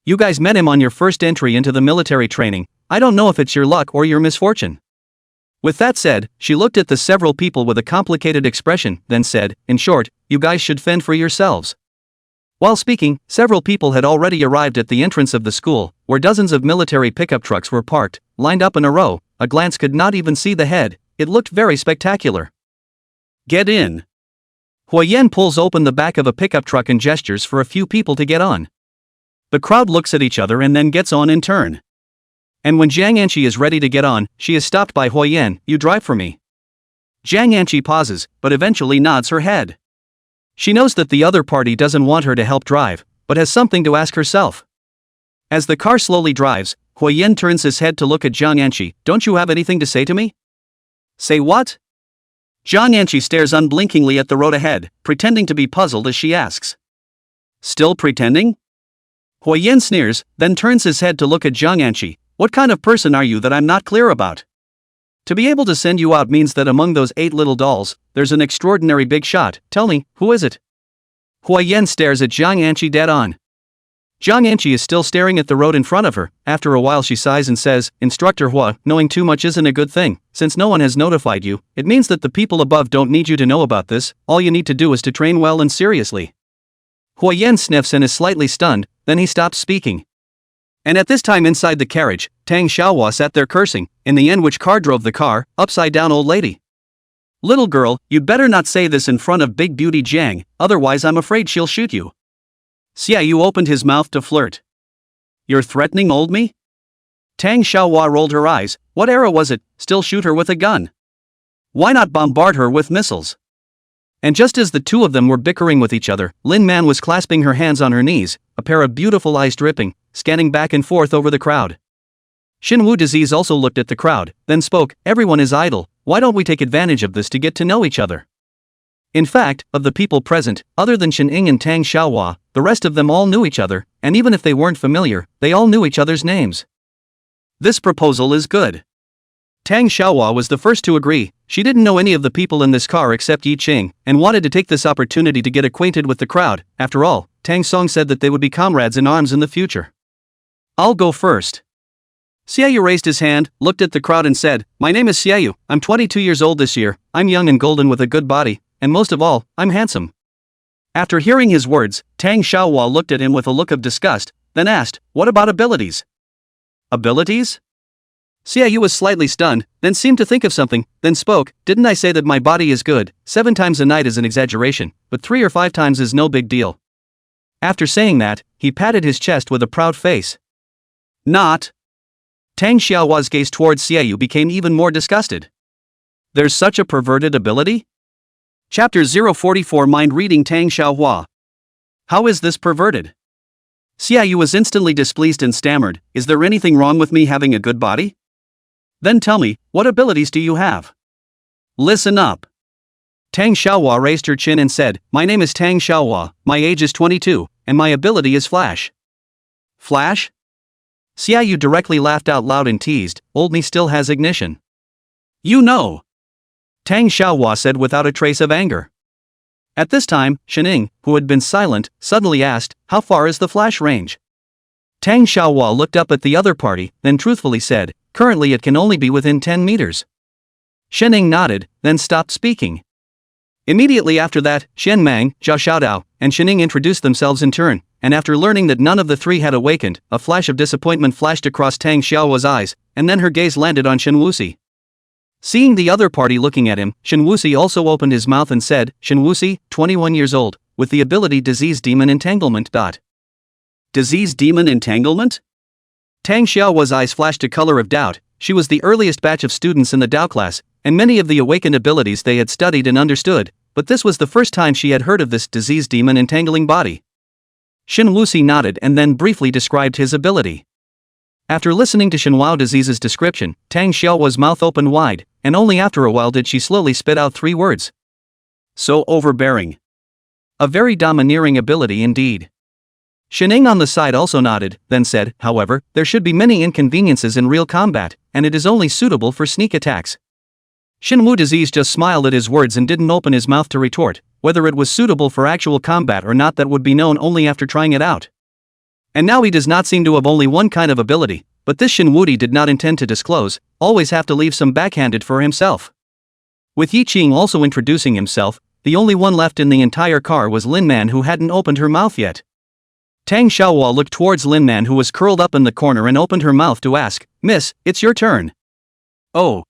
You guys met him on your first entry into the military training, I don't know if it's your luck or your misfortune." With that said, she looked at the several people with a complicated expression, then said, "In short, you guys should fend for yourselves." While speaking, several people had already arrived at the entrance of the school, where dozens of military pickup trucks were parked, lined up in a row. A glance could not even see the head, it looked very spectacular. "Get in." Huiyan pulls open the back of a pickup truck and gestures for a few people to get on. The crowd looks at each other and then gets on in turn. And when Jiang Yanqi is ready to get on, she is stopped by Huiyan, "You drive for me." Jiang Yanqi pauses, but eventually nods her head. She knows that the other party doesn't want her to help drive, but has something to ask herself. As the car slowly drives, Huiyan turns his head to look at Jiang Yanqi, "Don't you have anything to say to me?" "Say what?" Jiang Yanqi stares unblinkingly at the road ahead, pretending to be puzzled as she asks. "Still pretending?" Huiyan sneers, then turns his head to look at Jiang Yanqi, "What kind of person are you that I'm not clear about? To be able to send you out means that among those 8 little dolls, there's an extraordinary big shot. Tell me, who is it?" Huiyan stares at Jiang Yanqi dead on. Jiang Yanqi is still staring at the road in front of her. After a while she sighs and says, "Instructor Hua, knowing too much isn't a good thing. Since no one has notified you, it means that the people above don't need you to know about this. All you need to do is to train well and seriously." Huiyan sniffs and is slightly stunned, then he stops speaking. And at this time inside the carriage, Tang Xiaohua sat there cursing, in the end which car drove the car, upside down old lady. "Little girl, you'd better not say this in front of big beauty Jiang, otherwise I'm afraid she'll shoot you." Xiaoyu opened his mouth to flirt. "You're threatening old me?" Tang Xiaohua rolled her eyes. What era was it? Still shoot her with a gun? Why not bombard her with missiles? And just as the two of them were bickering with each other, Lin Man was clasping her hands on her knees, a pair of beautiful eyes dripping, scanning back and forth over the crowd. Xinwu Disease also looked at the crowd, then spoke, "Everyone is idle, why don't we take advantage of this to get to know each other?" In fact, of the people present, other than Shen Ying and Tang Xiaohua, the rest of them all knew each other, and even if they weren't familiar, they all knew each other's names. This proposal is good. Tang Xiaohua was the first to agree. She didn't know any of the people in this car except Yi Qing, and wanted to take this opportunity to get acquainted with the crowd. After all, Tang Song said that they would be comrades in arms in the future. "I'll go first." Xiaoyu raised his hand, looked at the crowd and said, "My name is Xiaoyu, I'm 22 years old this year, I'm young and golden with a good body, and most of all, I'm handsome." After hearing his words, Tang Xiaohua looked at him with a look of disgust, then asked, "What about abilities?" Abilities? Xiaoyu was slightly stunned, then seemed to think of something, then spoke, didn't I say that my body is good? 7 times a night is an exaggeration, but 3 or 5 times is no big deal. After saying that, he patted his chest with a proud face. Not. Tang Xiaohua's gaze towards Xiaoyu became even more disgusted. There's such a perverted ability? Chapter 044 Mind Reading Tang Xiaohua. How is this perverted? Xiaoyu was instantly displeased and stammered, is there anything wrong with me having a good body? Then tell me, what abilities do you have? Listen up. Tang Xiaohua raised her chin and said, my name is Tang Xiaohua, my age is 22, and my ability is Flash. Flash? Xiaoyu directly laughed out loud and teased, old me still has ignition. You know. Tang Xiaohua said without a trace of anger. At this time, Shining, who had been silent, suddenly asked, how far is the Flash range? Tang Xiaohua looked up at the other party, then truthfully said, currently it can only be within 10 meters. Shining nodded, then stopped speaking. Immediately after that, Shen Mang, Zhao Xiaodao, and Shining introduced themselves in turn, and after learning that none of the three had awakened, a flash of disappointment flashed across Tang Xiaohua's eyes, and then her gaze landed on Shen Wuxi. Seeing the other party looking at him, Shen Wuxi also opened his mouth and said, Shen Wuxi, 21 years old, with the ability Disease Demon Entanglement. Disease Demon Entanglement? Tang Xiaohua's eyes flashed a color of doubt. She was the earliest batch of students in the Dao class, and many of the awakened abilities they had studied and understood, but this was the first time she had heard of this disease demon entangling body. Shen Wuxi nodded and then briefly described his ability. After listening to Shenhua Disease's description, Tang Xiaohua's mouth opened wide, and only after a while did she slowly spit out 3 words. So overbearing. A very domineering ability indeed. Shining on the side also nodded, then said, however, there should be many inconveniences in real combat, and it is only suitable for sneak attacks. Shenhua Disease just smiled at his words and didn't open his mouth to retort, whether it was suitable for actual combat or not that would be known only after trying it out. And now he does not seem to have only one kind of ability, but this Shen Wuxi did not intend to disclose, always have to leave some backhanded for himself. With Yi Qing also introducing himself, the only one left in the entire car was Lin Man who hadn't opened her mouth yet. Tang Xiaohua looked towards Lin Man who was curled up in the corner and opened her mouth to ask, Miss, it's your turn. Oh.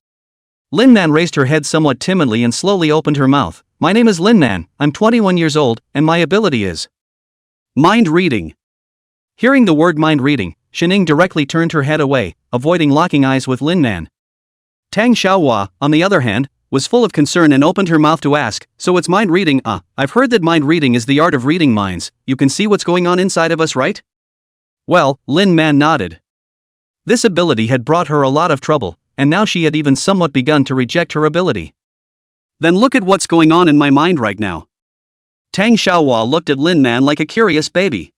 Lin Man raised her head somewhat timidly and slowly opened her mouth. My name is Lin Man, I'm 21 years old, and my ability is mind reading. Hearing the word mind reading, Shining directly turned her head away, avoiding locking eyes with Lin Man. Tang Xiaohua, on the other hand, was full of concern and opened her mouth to ask, so it's mind reading? I've heard that mind reading is the art of reading minds. You can see what's going on inside of us, right? Well, Lin Man nodded. This ability had brought her a lot of trouble, and now she had even somewhat begun to reject her ability. Then look at what's going on in my mind right now. Tang Xiaohua looked at Lin Man like a curious baby.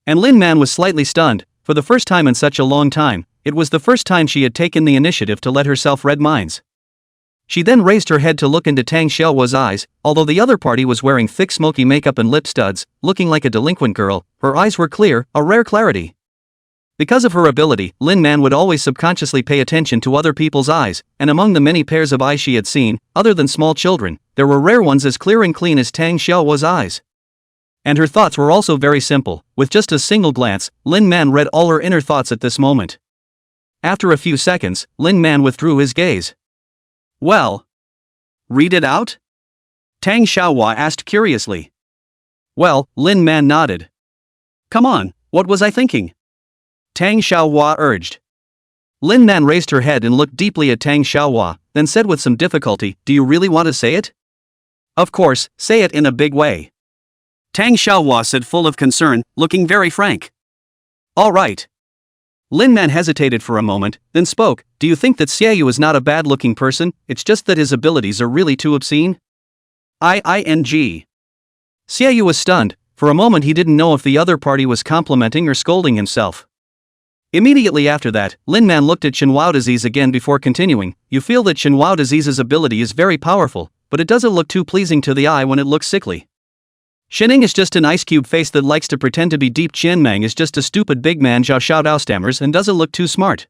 And Lin Man was slightly stunned. For the first time in such a long time, it was the first time she had taken the initiative to let herself read minds. She then raised her head to look into Tang Xiaohua's eyes. Although the other party was wearing thick smoky makeup and lip studs, looking like a delinquent girl, her eyes were clear, a rare clarity. Because of her ability, Lin Man would always subconsciously pay attention to other people's eyes, and among the many pairs of eyes she had seen, other than small children, there were rare ones as clear and clean as Tang Xiaohua's eyes. And her thoughts were also very simple. With just a single glance, Lin Man read all her inner thoughts at this moment. After a few seconds, Lin Man withdrew his gaze. Well, read it out? Tang Xiaohua asked curiously. Well, Lin Man nodded. Come on, what was I thinking? Tang Xiaohua urged. Lin Man raised her head and looked deeply at Tang Xiaohua, then said with some difficulty, do you really want to say it? Of course, say it in a big way. Tang Xiaohua said full of concern, looking very frank. All right. Lin Man hesitated for a moment, then spoke, do you think that Xiaoyu is not a bad-looking person, it's just that his abilities are really too obscene? Ing. Xiaoyu was stunned. For a moment he didn't know if the other party was complimenting or scolding himself. Immediately after that, Lin Man looked at Shenhua Disease again before continuing, you feel that Shenhua Disease's ability is very powerful, but it doesn't look too pleasing to the eye when it looks sickly. Shining is just an ice cube face that likes to pretend to be deep. Qian Mang is just a stupid big man. Zhao Xiaodao stammers and doesn't look too smart.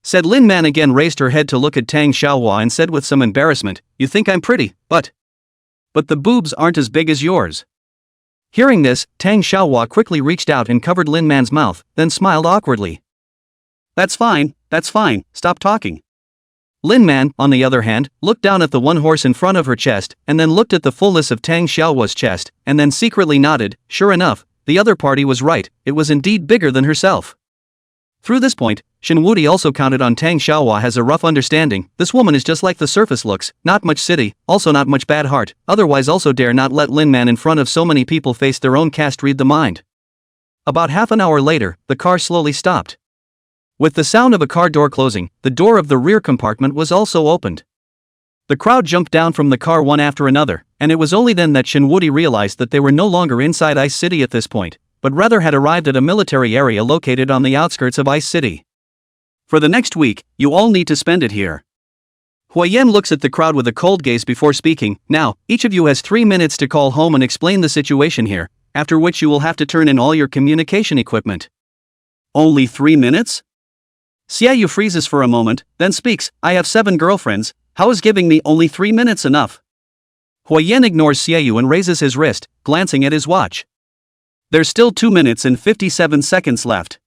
Said Lin Man again, raised her head to look at Tang Xiaohua and said with some embarrassment, you think I'm pretty, but the boobs aren't as big as yours. Hearing this, Tang Xiaohua quickly reached out and covered Lin Man's mouth, then smiled awkwardly. That's fine, stop talking. Lin Man, on the other hand, looked down at the one horse in front of her chest, and then looked at the fullness of Tang Xiaohua's chest, and then secretly nodded. Sure enough, the other party was right, it was indeed bigger than herself. Through this point, Shen Wudi also counted on Tang Xiaohua has a rough understanding. This woman is just like the surface looks, not much city, also not much bad heart, otherwise also dare not let Lin Man in front of so many people face their own caste read the mind. About half an hour later, the car slowly stopped. With the sound of a car door closing, the door of the rear compartment was also opened. The crowd jumped down from the car one after another, and it was only then that Shen Wudi realized that they were no longer inside Ice City at this point, but rather had arrived at a military area located on the outskirts of Ice City. For the next week, you all need to spend it here. Huayan looks at the crowd with a cold gaze before speaking. Now, each of you has 3 minutes to call home and explain the situation here, after which you will have to turn in all your communication equipment. Only 3 minutes? Xiaoyu freezes for a moment, then speaks. I have 7 girlfriends, how is giving me only 3 minutes enough? Huayan ignores Xiaoyu and raises his wrist, glancing at his watch. There's still 2 minutes and 57 seconds left.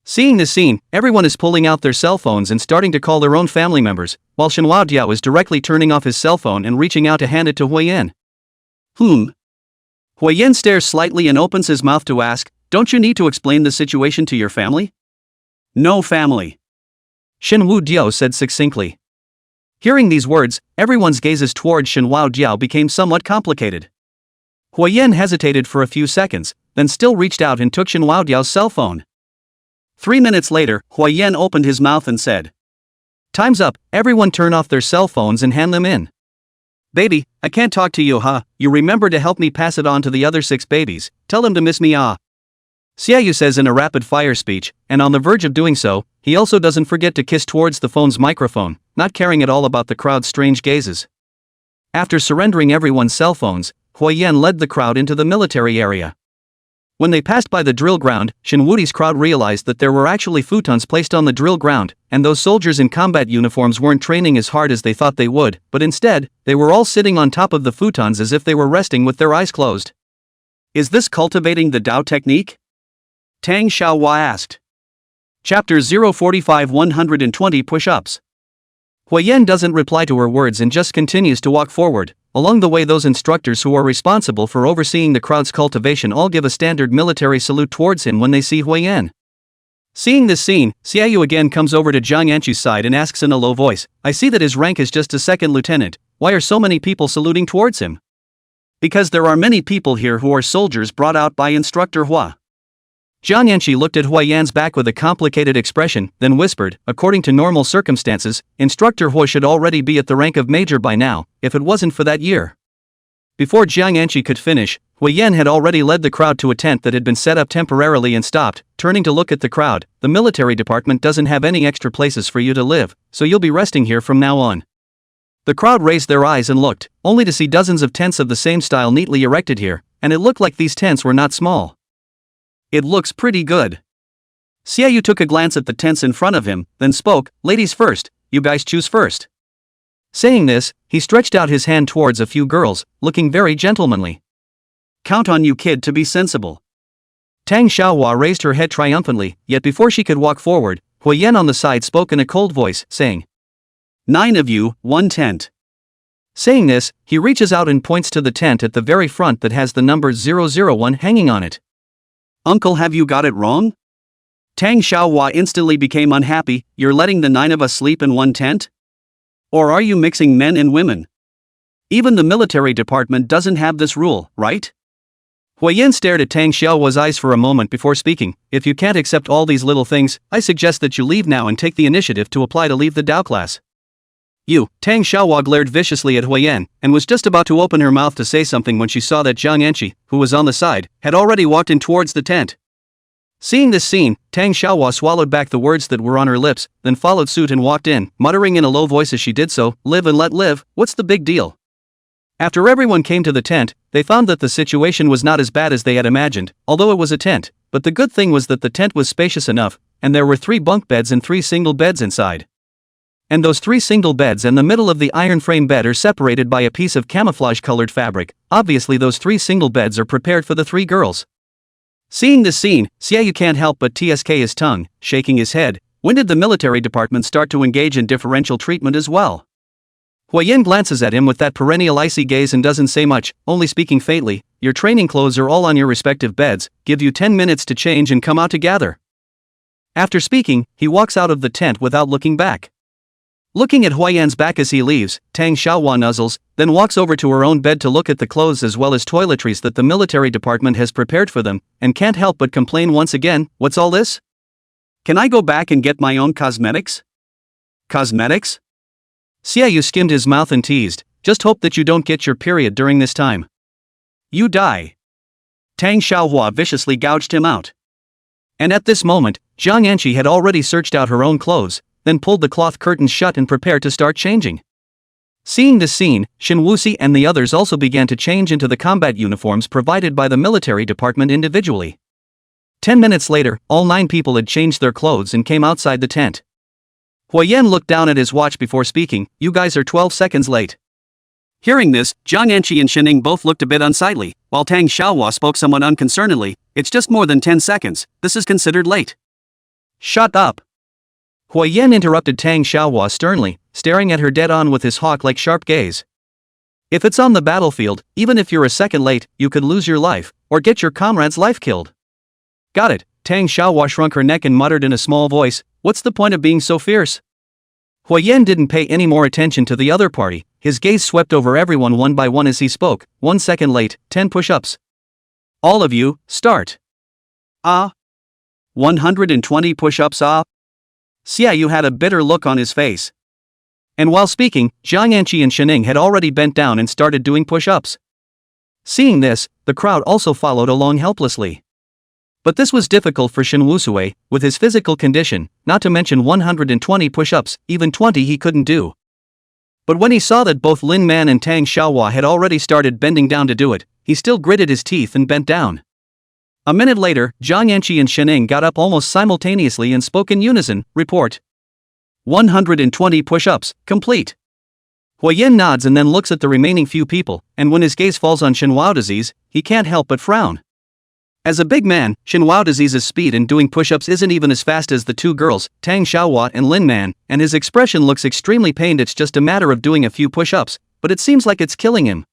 Seeing this scene, everyone is pulling out their cell phones and starting to call their own family members, while Shenhua Diao is directly turning off his cell phone and reaching out to hand it to Huayan. Huayan stares slightly and opens his mouth to ask, don't you need to explain the situation to your family? No family. Shenhua Diao said succinctly. Hearing these words, everyone's gazes towards Shenhua Diao became somewhat complicated. Huayan hesitated for a few seconds, then still reached out and took Shenhua Diao's cell phone. 3 minutes later, Huayan opened his mouth and said, Time's up, everyone turn off their cell phones and hand them in. Baby, I can't talk to you you remember to help me pass it on to the other 6 babies, tell them to miss me Xiaoyu says in a rapid-fire speech, and on the verge of doing so, he also doesn't forget to kiss towards the phone's microphone, not caring at all about the crowd's strange gazes. After surrendering everyone's cell phones, Huayan led the crowd into the military area. When they passed by the drill ground, Shen Wudi's crowd realized that there were actually futons placed on the drill ground, and those soldiers in combat uniforms weren't training as hard as they thought they would, but instead, they were all sitting on top of the futons as if they were resting with their eyes closed. Is this cultivating the Dao technique? Tang Xiaohua asked. Chapter 045 120 Push-ups. Huayan doesn't reply to her words and just continues to walk forward. Along the way, those instructors who are responsible for overseeing the crowd's cultivation all give a standard military salute towards him when they see Huayan. Seeing this scene, Xiaoyu again comes over to Jiang Yanchu's side and asks in a low voice, I see that his rank is just a second lieutenant, why are so many people saluting towards him? Because there are many people here who are soldiers brought out by Instructor Hua. Jiang Yanchi looked at Huayan's back with a complicated expression, then whispered, according to normal circumstances, Instructor Hua should already be at the rank of major by now, if it wasn't for that year. Before Jiang Yanchi could finish, Huayan had already led the crowd to a tent that had been set up temporarily and stopped, turning to look at the crowd. The military department doesn't have any extra places for you to live, so you'll be resting here from now on. The crowd raised their eyes and looked, only to see dozens of tents of the same style neatly erected here, and it looked like these tents were not small. It looks pretty good. Xiaoyu took a glance at the tents in front of him, then spoke, ladies first, you guys choose first. Saying this, he stretched out his hand towards a few girls, looking very gentlemanly. Count on you kid to be sensible. Tang Xiaohua raised her head triumphantly, yet before she could walk forward, Huayan on the side spoke in a cold voice, saying, 9 of you, 1 tent. Saying this, he reaches out and points to the tent at the very front that has the number 001 hanging on it. Uncle, have you got it wrong? Tang Xiaohua instantly became unhappy. You're letting the 9 of us sleep in one tent? Or are you mixing men and women? Even the military department doesn't have this rule, right? Huayan stared at Tang Xiaohua's eyes for a moment before speaking. If you can't accept all these little things, I suggest that you leave now and take the initiative to apply to leave the Dao class. You, Tang Xiaohua glared viciously at Huayan, and was just about to open her mouth to say something when she saw that Jiang Yanchi, who was on the side, had already walked in towards the tent. Seeing this scene, Tang Xiaohua swallowed back the words that were on her lips, then followed suit and walked in, muttering in a low voice as she did so, live and let live, what's the big deal? After everyone came to the tent, they found that the situation was not as bad as they had imagined, although it was a tent, but the good thing was that the tent was spacious enough, and there were 3 bunk beds and 3 single beds inside. And those 3 single beds and the middle of the iron frame bed are separated by a piece of camouflage-colored fabric. Obviously those 3 single beds are prepared for the 3 girls. Seeing this scene, Xiaoyu can't help but tsk his tongue, shaking his head. when did the military department start to engage in differential treatment as well? Huayan glances at him with that perennial icy gaze and doesn't say much, only speaking faintly, your training clothes are all on your respective beds, give you 10 minutes to change and come out together. After speaking, he walks out of the tent without looking back. Looking at Huayan's back as he leaves, Tang Xiaohua nuzzles, then walks over to her own bed to look at the clothes as well as toiletries that the military department has prepared for them, and can't help but complain once again, what's all this? Can I go back and get my own cosmetics? Cosmetics? Xiaoyu skimmed his mouth and teased, just hope that you don't get your period during this time. You die. Tang Xiaohua viciously gouged him out. And at this moment, Zhang Anqi had already searched out her own clothes, then pulled the cloth curtains shut and prepared to start changing. Seeing this scene, Shen Wuxi and the others also began to change into the combat uniforms provided by the military department individually. 10 minutes later, all 9 people had changed their clothes and came outside the tent. Huayan looked down at his watch before speaking, you guys are 12 seconds late. Hearing this, Zhang Anqi and Shening both looked a bit unsightly, while Tang Xiaohua spoke somewhat unconcernedly, it's just more than 10 seconds, this is considered late. Shut up. Huayan interrupted Tang Xiaohua sternly, staring at her dead-on with his hawk-like sharp gaze. If it's on the battlefield, even if you're a second late, you could lose your life, or get your comrade's life killed. Got it, Tang Xiaohua shrunk her neck and muttered in a small voice, what's the point of being so fierce? Huayan didn't pay any more attention to the other party, his gaze swept over everyone one by one as he spoke, 1 second late, 10 push-ups. All of you, start. 120 push-ups Xiaoyu had a bitter look on his face. And while speaking, Zhang Anqi and Shening had already bent down and started doing push-ups. Seeing this, the crowd also followed along helplessly. But this was difficult for Shen Wusui, with his physical condition, not to mention 120 push-ups, even 20 he couldn't do. But when he saw that both Lin Man and Tang Xiaohua had already started bending down to do it, he still gritted his teeth and bent down. A minute later, Zhang Anqi and Shening got up almost simultaneously and spoke in unison, report. 120 push-ups, complete. Huayan nods and then looks at the remaining few people, and when his gaze falls on Shenhua disease, he can't help but frown. As a big man, Shenhua disease's speed in doing push-ups isn't even as fast as the two girls, Tang Xiaohua and Lin Man, and his expression looks extremely pained. It's just a matter of doing a few push-ups, but it seems like it's killing him.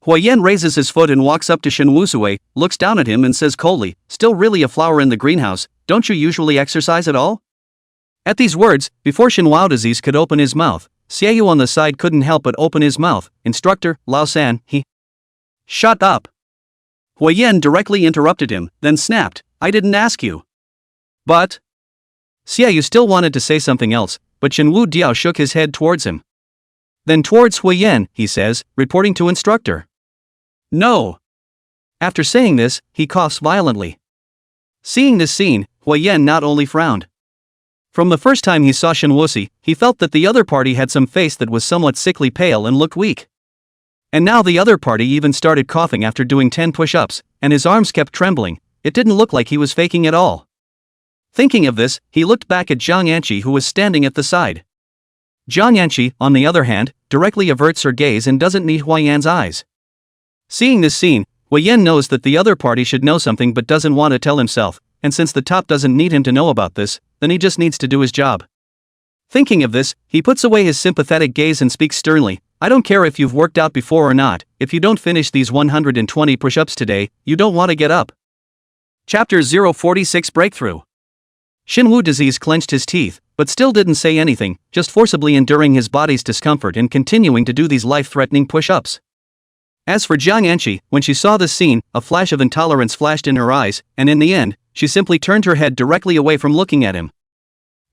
Huayan raises his foot and walks up to Shen Wusui, looks down at him and says coldly, still really a flower in the greenhouse, don't you usually exercise at all? At these words, before Shenhua disease could open his mouth, Xiaoyu on the side couldn't help but open his mouth, instructor, Lao San, he. Shut up. Huayan directly interrupted him, then snapped, I didn't ask you. But. Xiaoyu still wanted to say something else, but Shenwu Diao shook his head towards him. Then towards Huayan, he says, reporting to instructor. No. After saying this, he coughs violently. Seeing this scene, Huayan not only frowned. From the first time he saw Shen Wuxi, he felt that the other party had some face that was somewhat sickly pale and looked weak. And now the other party even started coughing after doing 10 push-ups, and his arms kept trembling, it didn't look like he was faking at all. Thinking of this, he looked back at Zhang Anqi who was standing at the side. Zhang Anqi, on the other hand, directly averts her gaze and doesn't meet Huayan's eyes. Seeing this scene, Huayan knows that the other party should know something but doesn't want to tell himself, and since the top doesn't need him to know about this, then he just needs to do his job. Thinking of this, he puts away his sympathetic gaze and speaks sternly, I don't care if you've worked out before or not, if you don't finish these 120 push-ups today, you don't want to get up. Chapter 046 Breakthrough. Shenwu disease clenched his teeth, but still didn't say anything, just forcibly enduring his body's discomfort and continuing to do these life-threatening push-ups. As for Zhang Anqi, when she saw this scene, a flash of intolerance flashed in her eyes, and in the end, she simply turned her head directly away from looking at him.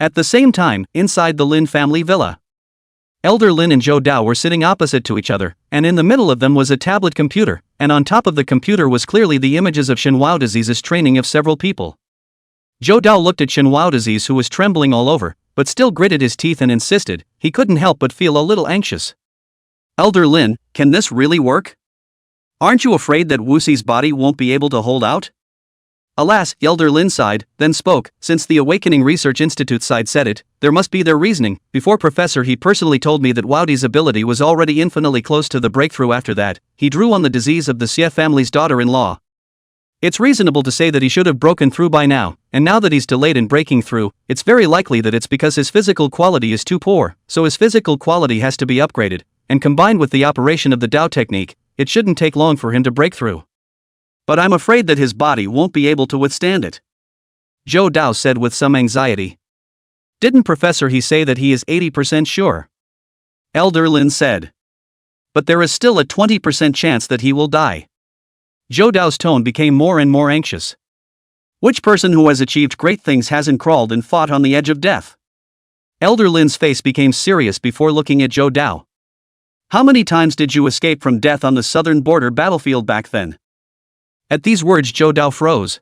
At the same time, inside the Lin family villa, Elder Lin and Zhou Dao were sitting opposite to each other, and in the middle of them was a tablet computer, and on top of the computer was clearly the images of Shenhua disease's training of several people. Zhou Dao looked at Shenhua disease who was trembling all over, but still gritted his teeth and insisted, he couldn't help but feel a little anxious. Elder Lin, can this really work? Aren't you afraid that Wuxi's body won't be able to hold out? Alas, Elder Lin sighed, then spoke, since the Awakening Research Institute side said it, there must be their reasoning. Before Professor he personally told me that Woudi's ability was already infinitely close to the breakthrough. After that, he drew on the disease of the Xie family's daughter-in-law. It's reasonable to say that he should have broken through by now, and now that he's delayed in breaking through, it's very likely that it's because his physical quality is too poor, so his physical quality has to be upgraded, and combined with the operation of the Dao technique, it shouldn't take long for him to break through. But I'm afraid that his body won't be able to withstand it, Zhou Dao said with some anxiety. Didn't Professor He say that he is 80% sure? Elder Lin said. But there is still a 20% chance that he will die. Zhou Dao's tone became more and more anxious. Which person who has achieved great things hasn't crawled and fought on the edge of death? Elder Lin's face became serious before looking at Zhou Dao. How many times did you escape from death on the southern border battlefield back then? At these words Zhou Dao froze.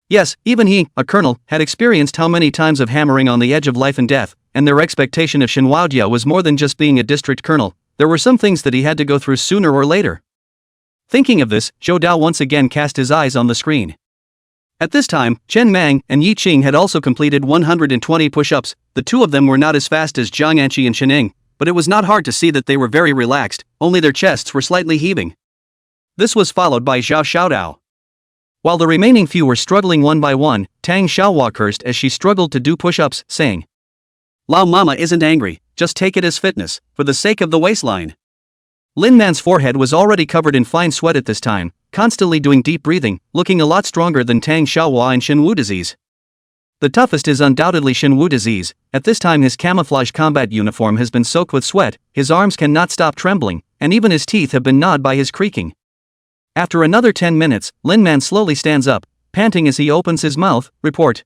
Yes, even he, a colonel, had experienced how many times of hammering on the edge of life and death, and their expectation of Shen Waojia was more than just being a district colonel. There were some things that he had to go through sooner or later. Thinking of this, Zhou Dao once again cast his eyes on the screen. At this time, Chen Mang and Yi Qing had also completed 120 push-ups. The two of them were not as fast as Jiang Anqi and Shen Ning, but it was not hard to see that they were very relaxed, only their chests were slightly heaving. This was followed by Zhao Xiaodao. While the remaining few were struggling one by one, Tang Xiaohua cursed as she struggled to do push-ups, saying, Lao Mama isn't angry, just take it as fitness, for the sake of the waistline. Lin Man's forehead was already covered in fine sweat at this time, constantly doing deep breathing, looking a lot stronger than Tang Xiaohua and Shen Wu disease. The toughest is undoubtedly Shen Wu disease. At this time his camouflage combat uniform has been soaked with sweat, his arms cannot stop trembling, and even his teeth have been gnawed by his creaking. After another 10 minutes, Lin Man slowly stands up, panting as he opens his mouth. Report.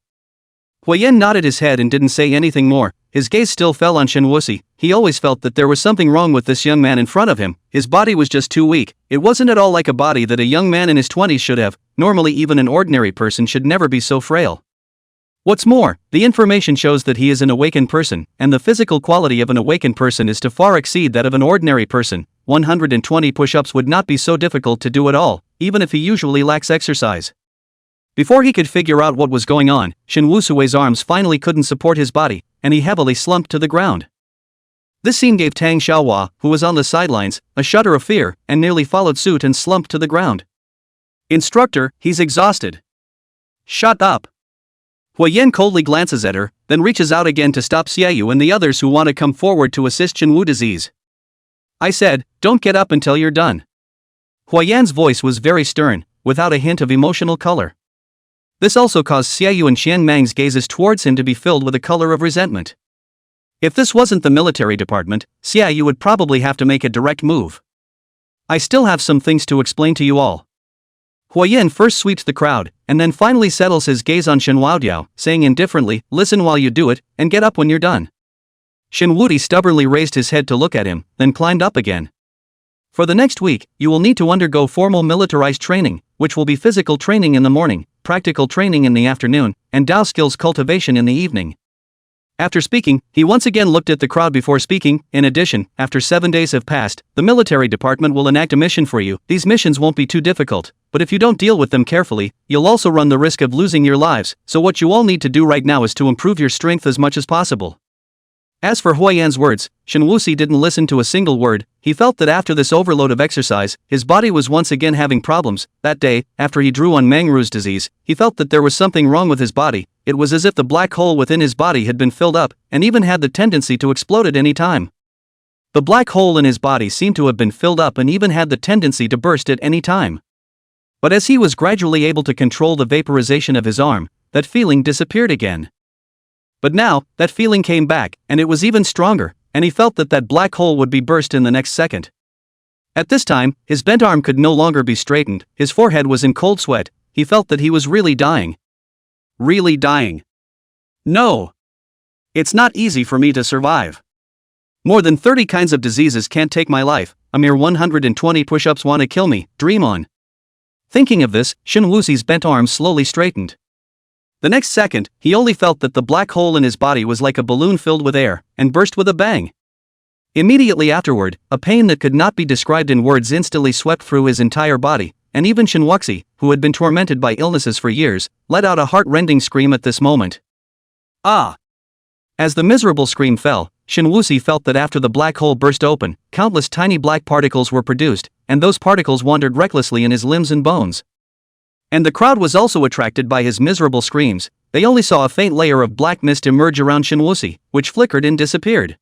Huiyan nodded his head and didn't say anything more. His gaze still fell on Shen Wuxi. He always felt that there was something wrong with this young man in front of him. His body was just too weak. It wasn't at all like a body that a young man in his 20s should have. Normally even an ordinary person should never be so frail. What's more, the information shows that he is an awakened person, and the physical quality of an awakened person is to far exceed that of an ordinary person. 120 push-ups would not be so difficult to do at all, even if he usually lacks exercise. Before he could figure out what was going on, Shen Wusui's arms finally couldn't support his body, and he heavily slumped to the ground. This scene gave Tang Xiaohua, who was on the sidelines, a shudder of fear, and nearly followed suit and slumped to the ground. Instructor, he's exhausted. Shut up. Huiyan coldly glances at her, then reaches out again to stop Xiaoyu and the others who want to come forward to assist Shen Wu disease. I said, don't get up until you're done. Huiyan's voice was very stern, without a hint of emotional color. This also caused Xiaoyu and Xian Mang's gazes towards him to be filled with a color of resentment. If this wasn't the military department, Xiaoyu would probably have to make a direct move. I still have some things to explain to you all. Huiyan first sweeps the crowd, and then finally settles his gaze on Shen Waodiao, saying indifferently, listen while you do it, and get up when you're done. Shen Wuti stubbornly raised his head to look at him, then climbed up again. For the next week, you will need to undergo formal militarized training, which will be physical training in the morning, practical training in the afternoon, and Dao skills cultivation in the evening. After speaking, he once again looked at the crowd before speaking. In addition, after 7 days have passed, the military department will enact a mission for you. These missions won't be too difficult, but if you don't deal with them carefully, you'll also run the risk of losing your lives, so what you all need to do right now is to improve your strength as much as possible. As for Huiyan's words, Shen Wuxi didn't listen to a single word. He felt that after this overload of exercise, his body was once again having problems. That day, after he drew on Mangru's disease, he felt that there was something wrong with his body. It was as if the black hole within his body had been filled up, and even had the tendency to explode at any time. The black hole in his body seemed to have been filled up and even had the tendency to burst at any time. But as he was gradually able to control the vaporization of his arm, that feeling disappeared again. But now, that feeling came back, and it was even stronger, and he felt that that black hole would be burst in the next second. At this time, his bent arm could no longer be straightened, his forehead was in cold sweat, he felt that he was really dying. Really dying. No. It's not easy for me to survive. More than 30 kinds of diseases can't take my life, a mere 120 push-ups want to kill me, dream on. Thinking of this, Shen Wuxi's bent arm slowly straightened. The next second, he only felt that the black hole in his body was like a balloon filled with air, and burst with a bang. Immediately afterward, a pain that could not be described in words instantly swept through his entire body, and even Shen Wuxi, who had been tormented by illnesses for years, let out a heart-rending scream at this moment. Ah! As the miserable scream fell, Shen Wuxi felt that after the black hole burst open, countless tiny black particles were produced, and those particles wandered recklessly in his limbs and bones. And the crowd was also attracted by his miserable screams. They only saw a faint layer of black mist emerge around Shinwusi, which flickered and disappeared.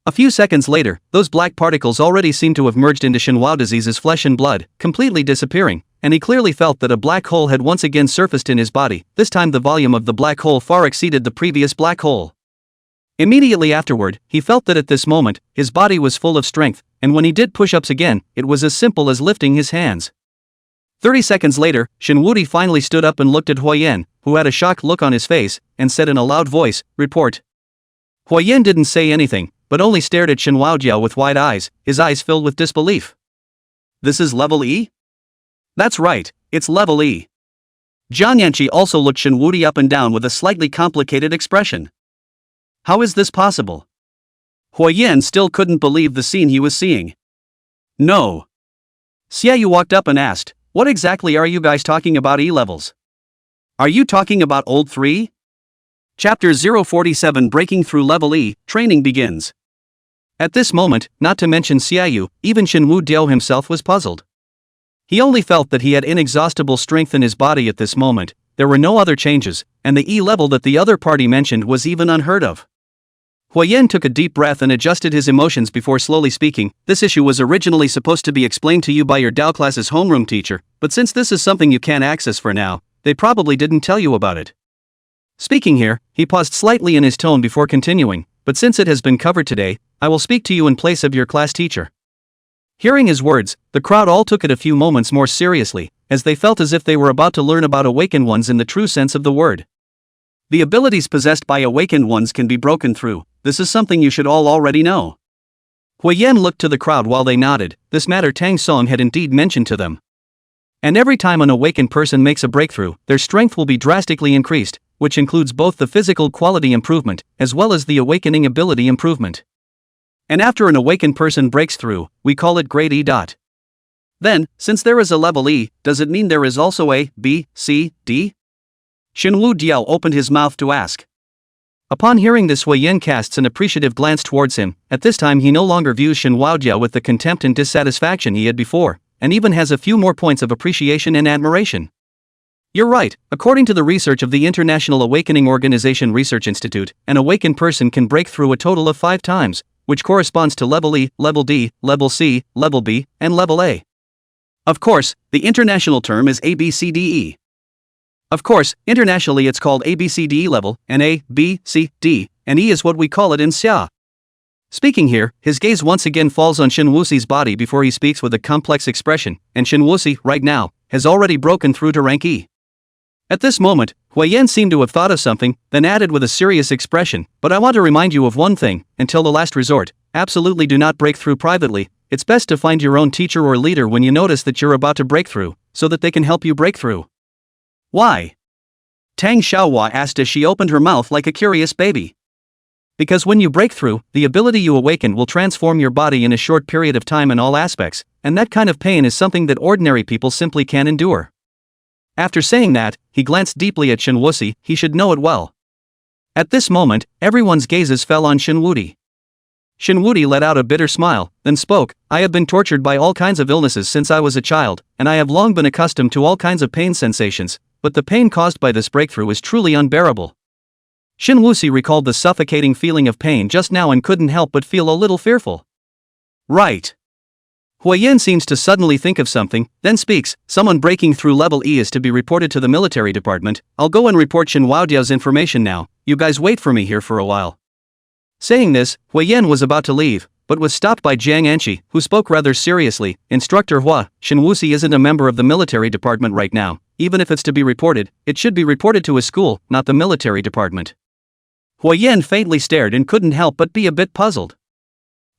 A few seconds later, those black particles already seemed to have merged into Shinhwa disease's flesh and blood, completely disappearing, and he clearly felt that a black hole had once again surfaced in his body. This time the volume of the black hole far exceeded the previous black hole. Immediately afterward, he felt that at this moment, his body was full of strength, and when he did push-ups again, it was as simple as lifting his hands. 30 seconds later, Shinwudi finally stood up and looked at Huayan, who had a shocked look on his face, and said in a loud voice, "Report." Huayan didn't say anything, but only stared at Shinwaojiao with wide eyes, his eyes filled with disbelief. "This is level E?" "That's right, it's level E." Jiang Yanqi also looked Shinwudi up and down with a slightly complicated expression. "How is this possible?" Huayan still couldn't believe the scene he was seeing. "No." Xiaoyu walked up and asked, "What exactly are you guys talking about E levels? Are you talking about Old 3? Chapter 047 Breaking Through Level E, Training begins. At this moment, not to mention Xiaoyu, even Shinwu Diao himself was puzzled. He only felt that he had inexhaustible strength in his body at this moment, there were no other changes, and the E level that the other party mentioned was even unheard of. Huayan took a deep breath and adjusted his emotions before slowly speaking. "This issue was originally supposed to be explained to you by your Dao class's homeroom teacher, but since this is something you can't access for now, they probably didn't tell you about it." Speaking here, he paused slightly in his tone before continuing, "But since it has been covered today, I will speak to you in place of your class teacher." Hearing his words, the crowd all took it a few moments more seriously, as they felt as if they were about to learn about awakened ones in the true sense of the word. The abilities possessed by awakened ones can be broken through. This is something you should all already know. Huayan looked to the crowd while they nodded. This matter Tang Song had indeed mentioned to them. And every time an awakened person makes a breakthrough, their strength will be drastically increased, which includes both the physical quality improvement, as well as the awakening ability improvement. And after an awakened person breaks through, we call it grade E. Then, since there is a level E, does it mean there is also a B, C, D? Shinwu Diao opened his mouth to ask. Upon hearing this, Huayan casts an appreciative glance towards him. At this time he no longer views Shinwaojiao with the contempt and dissatisfaction he had before, and even has a few more points of appreciation and admiration. "You're right, according to the research of the International Awakening Organization Research Institute, an awakened person can break through a total of 5 times, which corresponds to level E, level D, level C, level B, and level A. Of course, the international term is ABCDE. Of course, internationally it's called ABCDE level, and A, B, C, D, and E is what we call it in Xia." Speaking here, his gaze once again falls on Shinwusi's body before he speaks with a complex expression, and Shinwusi, right now, has already broken through to rank E. At this moment, Huayan seemed to have thought of something, then added with a serious expression, "But I want to remind you of one thing, until the last resort, absolutely do not break through privately. It's best to find your own teacher or leader when you notice that you're about to break through, so that they can help you break through." "Why?" Tang Xiaohua asked as she opened her mouth like a curious baby. "Because when you break through, the ability you awaken will transform your body in a short period of time in all aspects, and that kind of pain is something that ordinary people simply can't endure." After saying that, he glanced deeply at Shinwusi. He should know it well. At this moment, everyone's gazes fell on Shinwudi. Shinwudi let out a bitter smile, then spoke, "I have been tortured by all kinds of illnesses since I was a child, and I have long been accustomed to all kinds of pain sensations, but the pain caused by this breakthrough is truly unbearable." Shinwusi recalled the suffocating feeling of pain just now and couldn't help but feel a little fearful. "Right." Huayan seems to suddenly think of something, then speaks, "Someone breaking through level E is to be reported to the military department. I'll go and report Shinwaodiao's information now, you guys wait for me here for a while." Saying this, Huayan was about to leave, but was stopped by Jiang Anqi, who spoke rather seriously. "Instructor Hua, Shinwusi isn't a member of the military department right now. Even if it's to be reported, it should be reported to his school, not the military department." Huayan faintly stared and couldn't help but be a bit puzzled.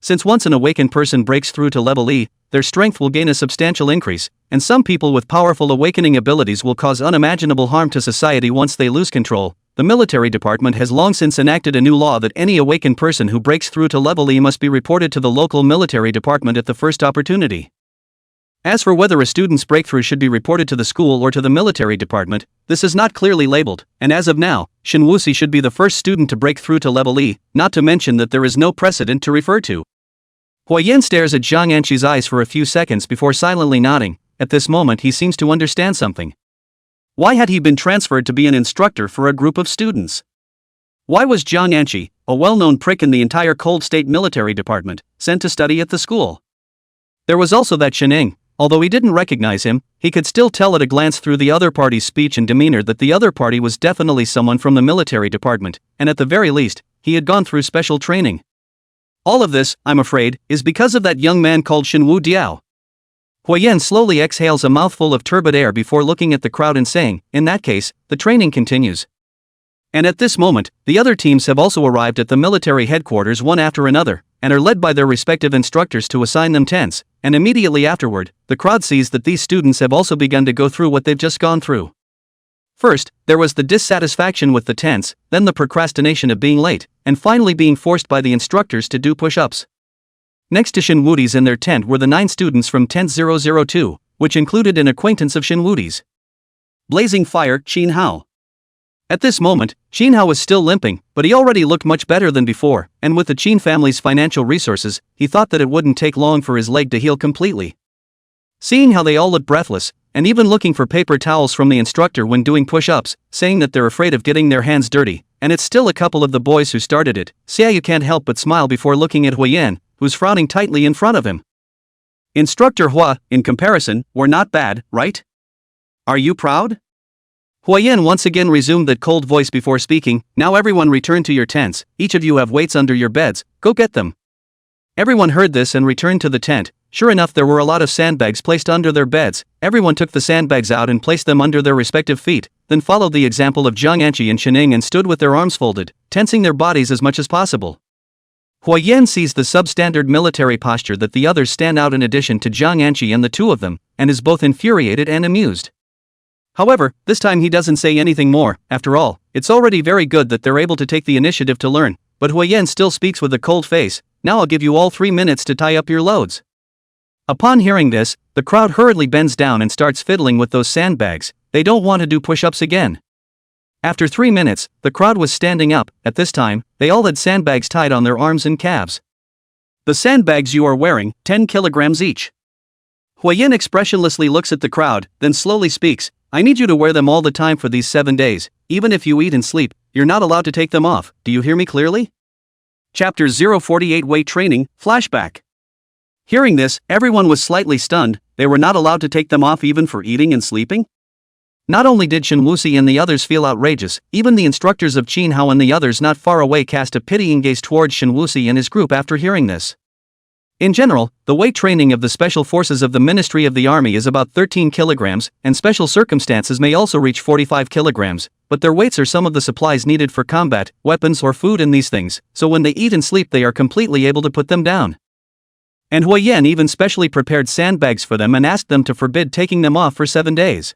Since once an awakened person breaks through to level E, their strength will gain a substantial increase, and some people with powerful awakening abilities will cause unimaginable harm to society once they lose control. The military department has long since enacted a new law that any awakened person who breaks through to level E must be reported to the local military department at the first opportunity. As for whether a student's breakthrough should be reported to the school or to the military department, this is not clearly labeled, and as of now, Shinwusi should be the first student to break through to level E, not to mention that there is no precedent to refer to. Huayan stares at Jiang Anqi's eyes for a few seconds before silently nodding. At this moment he seems to understand something. Why had he been transferred to be an instructor for a group of students? Why was Jiang Anqi, a well-known prick in the entire Cold State military department, sent to study at the school? There was also that Shening. Although he didn't recognize him, he could still tell at a glance through the other party's speech and demeanor that the other party was definitely someone from the military department, and at the very least, he had gone through special training. All of this, I'm afraid, is because of that young man called Shenwu Diao. Huiyan slowly exhales a mouthful of turbid air before looking at the crowd and saying, in that case, the training continues. And at this moment, the other teams have also arrived at the military headquarters one after another, and are led by their respective instructors to assign them tents, and immediately afterward, the crowd sees that these students have also begun to go through what they've just gone through. First, there was the dissatisfaction with the tents, then the procrastination of being late, and finally being forced by the instructors to do push-ups. Next to Shinwudi's in their tent were the 9 students from Tent 002, which included an acquaintance of Shinwudi's. Blazing Fire, Qin Hao. At this moment, Qin Hao was still limping, but he already looked much better than before, and with the Qin family's financial resources, he thought that it wouldn't take long for his leg to heal completely. Seeing how they all looked breathless, and even looking for paper towels from the instructor when doing push-ups, saying that they're afraid of getting their hands dirty, and it's still a couple of the boys who started it, Xiaoyu can't help but smile before looking at Huiyan, who's frowning tightly in front of him. Instructor Hua, in comparison, were not bad, right? Are you proud? Huiyan once again resumed that cold voice before speaking, now everyone return to your tents, each of you have weights under your beds, go get them. Everyone heard this and returned to the tent. Sure enough, there were a lot of sandbags placed under their beds. Everyone took the sandbags out and placed them under their respective feet, then followed the example of Jiang Anqi and Shening and stood with their arms folded, tensing their bodies as much as possible. Huiyan sees the substandard military posture that the others stand out in addition to Jiang Anqi and the two of them, and is both infuriated and amused. However, this time he doesn't say anything more. After all, it's already very good that they're able to take the initiative to learn, but Huiyan still speaks with a cold face, now I'll give you all 3 minutes to tie up your loads. Upon hearing this, the crowd hurriedly bends down and starts fiddling with those sandbags. They don't want to do push-ups again. After 3 minutes, the crowd was standing up. At this time, they all had sandbags tied on their arms and calves. The sandbags you are wearing, 10 kilograms each. Huiyan expressionlessly looks at the crowd, then slowly speaks, I need you to wear them all the time for these 7 days, even if you eat and sleep, you're not allowed to take them off, do you hear me clearly? Chapter 048 Weight Training, Flashback. Hearing this, everyone was slightly stunned. They were not allowed to take them off even for eating and sleeping? Not only did Shen Wuxi and the others feel outrageous, even the instructors of Qin Hao and the others not far away cast a pitying gaze towards Shen Wuxi and his group after hearing this. In general, the weight training of the special forces of the Ministry of the Army is about 13 kilograms, and special circumstances may also reach 45 kilograms, but their weights are some of the supplies needed for combat, weapons or food in these things, so when they eat and sleep they are completely able to put them down. And Huiyan even specially prepared sandbags for them and asked them to forbid taking them off for 7 days.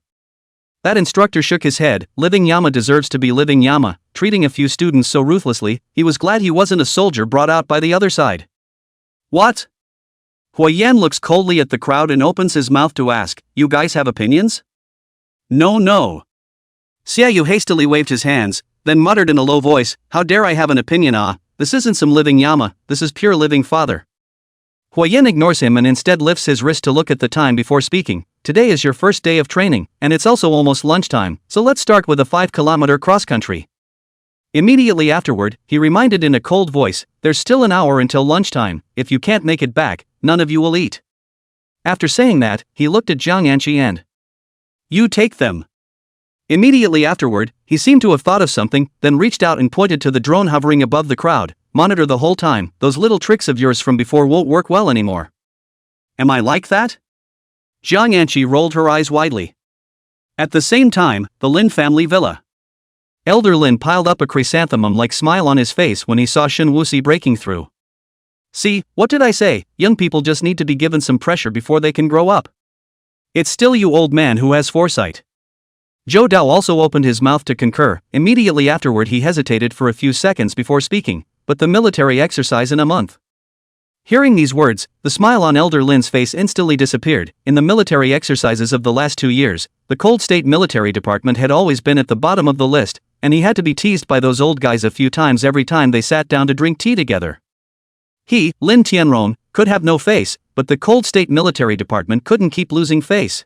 That instructor shook his head. Living Yama deserves to be living Yama, treating a few students so ruthlessly. He was glad he wasn't a soldier brought out by the other side. What? Huiyan looks coldly at the crowd and opens his mouth to ask, you guys have opinions? No. Xiaoyu hastily waved his hands, then muttered in a low voice, how dare I have an opinion? This isn't some living Yama, this is pure living father. Huiyan ignores him and instead lifts his wrist to look at the time before speaking. Today is your first day of training, and it's also almost lunchtime, so let's start with a 5-kilometer cross-country. Immediately afterward, he reminded in a cold voice, there's still an hour until lunchtime, if you can't make it back, none of you will eat. After saying that, he looked at Jiang Anqi and, you take them. Immediately afterward, he seemed to have thought of something, then reached out and pointed to the drone hovering above the crowd, monitor the whole time, those little tricks of yours from before won't work well anymore. Am I like that? Jiang Anqi rolled her eyes widely. At the same time, the Lin family villa. Elder Lin piled up a chrysanthemum-like smile on his face when he saw Shen Wuxi breaking through. See, what did I say? Young people just need to be given some pressure before they can grow up. It's still you old man who has foresight. Zhou Dao also opened his mouth to concur. Immediately afterward he hesitated for a few seconds before speaking, but the military exercise in a month. Hearing these words, the smile on Elder Lin's face instantly disappeared. In the military exercises of the last 2 years, the Cold State Military Department had always been at the bottom of the list, and he had to be teased by those old guys a few times every time they sat down to drink tea together. He, Lin Tianron, could have no face, but the Cold State Military Department couldn't keep losing face.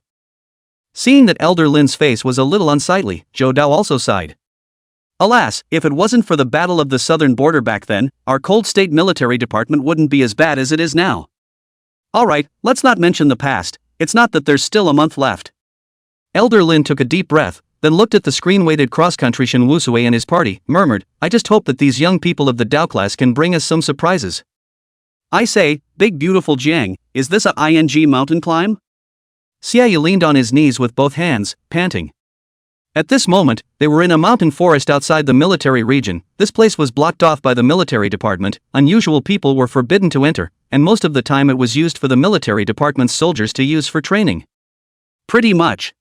Seeing that Elder Lin's face was a little unsightly, Zhou Dao also sighed. Alas, if it wasn't for the Battle of the Southern Border back then, our cold state military department wouldn't be as bad as it is now. Alright, let's not mention the past, it's not that there's still a month left. Elder Lin took a deep breath, then looked at the screen-weighted cross-country Shen Wusui and his party, murmured, I just hope that these young people of the Dao class can bring us some surprises. I say, big beautiful Jiang, is this a ING mountain climb? Xiaoyu leaned on his knees with both hands, panting. At this moment, they were in a mountain forest outside the military region. This place was blocked off by the military department, unusual people were forbidden to enter, and most of the time it was used for the military department's soldiers to use for training. Pretty much.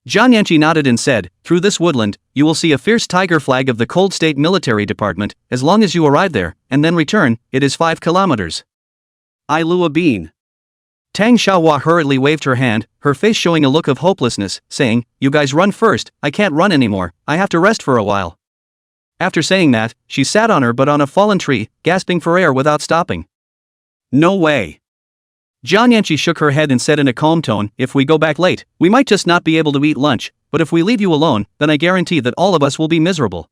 Zhang Yanqi nodded and said, through this woodland, you will see a fierce tiger flag of the Cold State Military Department. As long as you arrive there, and then return, it is 5 kilometers. I Lu a bean. Tang Xiaohua hurriedly waved her hand, her face showing a look of hopelessness, saying, you guys run first, I can't run anymore, I have to rest for a while. After saying that, she sat on her butt on a fallen tree, gasping for air without stopping. No way. Zhang Yanqi shook her head and said in a calm tone, if we go back late, we might just not be able to eat lunch, but if we leave you alone, then I guarantee that all of us will be miserable.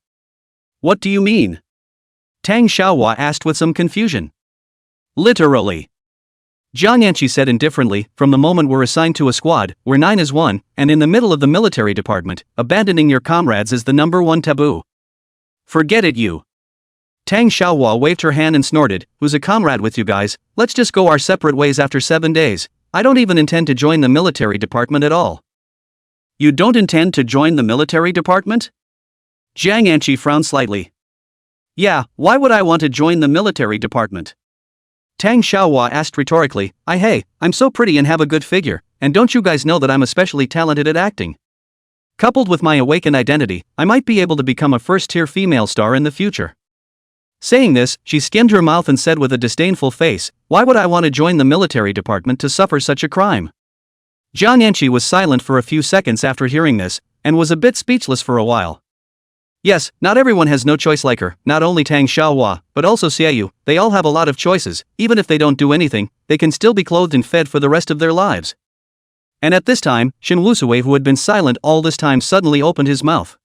What do you mean? Tang Xiaohua asked with some confusion. Literally. Zhang Yanqi said indifferently, from the moment we're assigned to a squad, we're 9 as 1, and in the middle of the military department, abandoning your comrades is the #1 taboo. Forget it you. Tang Xiaohua waved her hand and snorted, who's a comrade with you guys, let's just go our separate ways after 7 days, I don't even intend to join the military department at all. You don't intend to join the military department? Zhang Yanqi frowned slightly. Yeah, why would I want to join the military department? Tang Xiaohua asked rhetorically, I'm so pretty and have a good figure, and don't you guys know that I'm especially talented at acting? Coupled with my awakened identity, I might be able to become a first-tier female star in the future. Saying this, she skimmed her mouth and said with a disdainful face, why would I want to join the military department to suffer such a crime? Zhang Yanqi was silent for a few seconds after hearing this, and was a bit speechless for a while. Yes, not everyone has no choice like her, not only Tang Xiaohua, but also Xiaoyu, they all have a lot of choices, even if they don't do anything, they can still be clothed and fed for the rest of their lives. And at this time, Shen Wusui, who had been silent all this time, suddenly opened his mouth.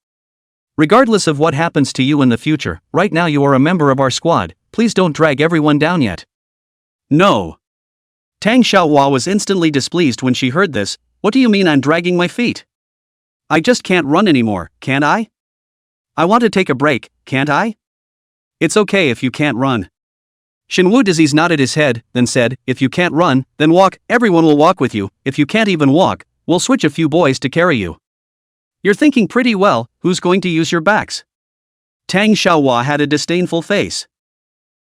Regardless of what happens to you in the future, right now you are a member of our squad, please don't drag everyone down yet. No. Tang Xiaohua was instantly displeased when she heard this, what do you mean I'm dragging my feet? I just can't run anymore, can't I? I want to take a break, can't I? It's okay if you can't run. Shenwu Disease nodded his head, then said, if you can't run, then walk, everyone will walk with you, if you can't even walk, we'll switch a few boys to carry you. You're thinking pretty well, who's going to use your backs? Tang Xiaohua had a disdainful face.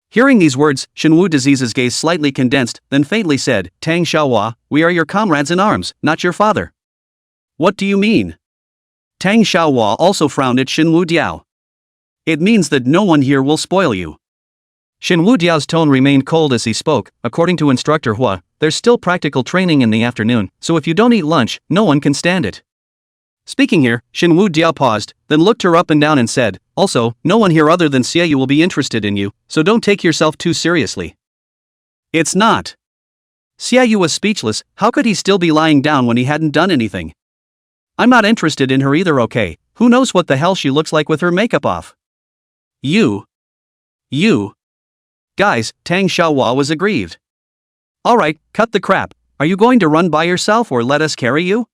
Hearing these words, Shenwu Disease's gaze slightly condensed, then faintly said, Tang Xiaohua, we are your comrades in arms, not your father. What do you mean? Tang Xiaohua also frowned at Shenwu Diao. It means that no one here will spoil you. Shenwu Diao's tone remained cold as he spoke, according to Instructor Hua, there's still practical training in the afternoon, so if you don't eat lunch, no one can stand it. Speaking here, Shenwu Diao paused, then looked her up and down and said, also, no one here other than Xiaoyu will be interested in you, so don't take yourself too seriously. It's not. Xiaoyu was speechless, how could he still be lying down when he hadn't done anything? I'm not interested in her either, okay, who knows what the hell she looks like with her makeup off? You. Guys, Tang Xiaohua was aggrieved. Alright, cut the crap, are you going to run by yourself or let us carry you?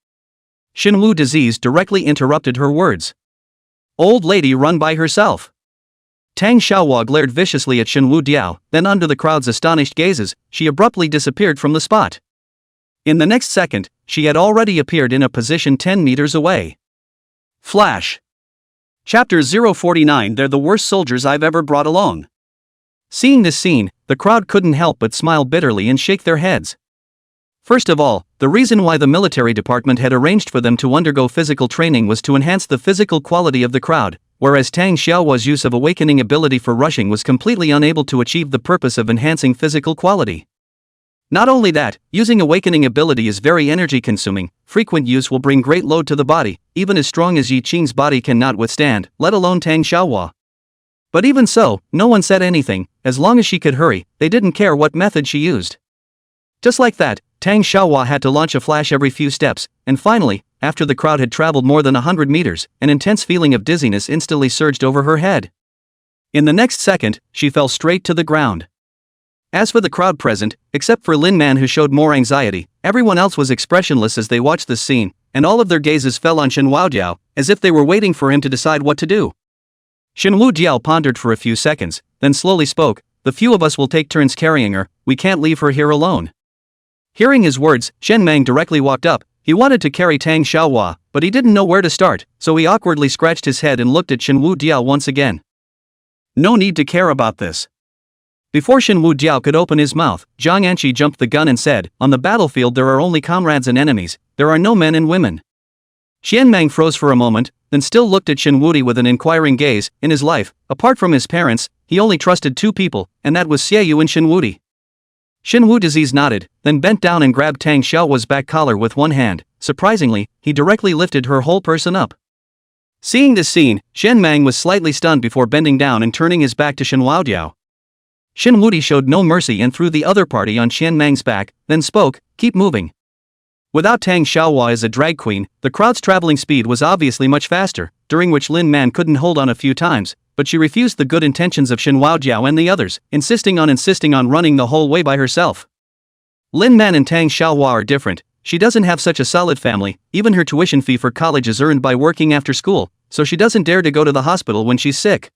Shenwu Disease directly interrupted her words. Old lady run by herself. Tang Xiaohua glared viciously at Shenwu Diao, then under the crowd's astonished gazes, she abruptly disappeared from the spot. In the next second, she had already appeared in a position 10 meters away. Flash. Chapter 049. They're the worst soldiers I've ever brought along. Seeing this scene, the crowd couldn't help but smile bitterly and shake their heads. First of all, the reason why the military department had arranged for them to undergo physical training was to enhance the physical quality of the crowd, whereas Tang Xiaohua's use of awakening ability for rushing was completely unable to achieve the purpose of enhancing physical quality. Not only that, using awakening ability is very energy consuming, frequent use will bring great load to the body, even as strong as Yi Qing's body cannot withstand, let alone Tang Xiaohua. But even so, no one said anything, as long as she could hurry, they didn't care what method she used. Just like that, Tang Xiaohua had to launch a flash every few steps, and finally, after the crowd had traveled more than 100 meters, an intense feeling of dizziness instantly surged over her head. In the next second, she fell straight to the ground. As for the crowd present, except for Lin Man who showed more anxiety, everyone else was expressionless as they watched this scene, and all of their gazes fell on Shen Wudiao, as if they were waiting for him to decide what to do. Shen Wudiao pondered for a few seconds, then slowly spoke, "The few of us will take turns carrying her, we can't leave her here alone." Hearing his words, Shen Mang directly walked up. He wanted to carry Tang Xiaohua, but he didn't know where to start, so he awkwardly scratched his head and looked at Shen Wudiao once again. "No need to care about this." Before Shen Wudiao could open his mouth, Zhang Anqi jumped the gun and said, "On the battlefield there are only comrades and enemies, there are no men and women." Xian Mang froze for a moment, then still looked at Shen Wudi with an inquiring gaze. In his life, apart from his parents, he only trusted two people, and that was Xiaoyu and Shen Wudi. Shen Wudiao nodded, then bent down and grabbed Tang Xiaohua's back collar with one hand. Surprisingly, he directly lifted her whole person up. Seeing this scene, Shen Mang was slightly stunned before bending down and turning his back to Shen Wudiao. Shen Wudi showed no mercy and threw the other party on Xian Mang's back, then spoke, "Keep moving." Without Tang Xiaohua as a drag queen, the crowd's traveling speed was obviously much faster, during which Lin Man couldn't hold on a few times, but she refused the good intentions of Shen Wudiao and the others, insisting on running the whole way by herself. Lin Man and Tang Xiaohua are different. She doesn't have such a solid family, even her tuition fee for college is earned by working after school, so she doesn't dare to go to the hospital when she's sick.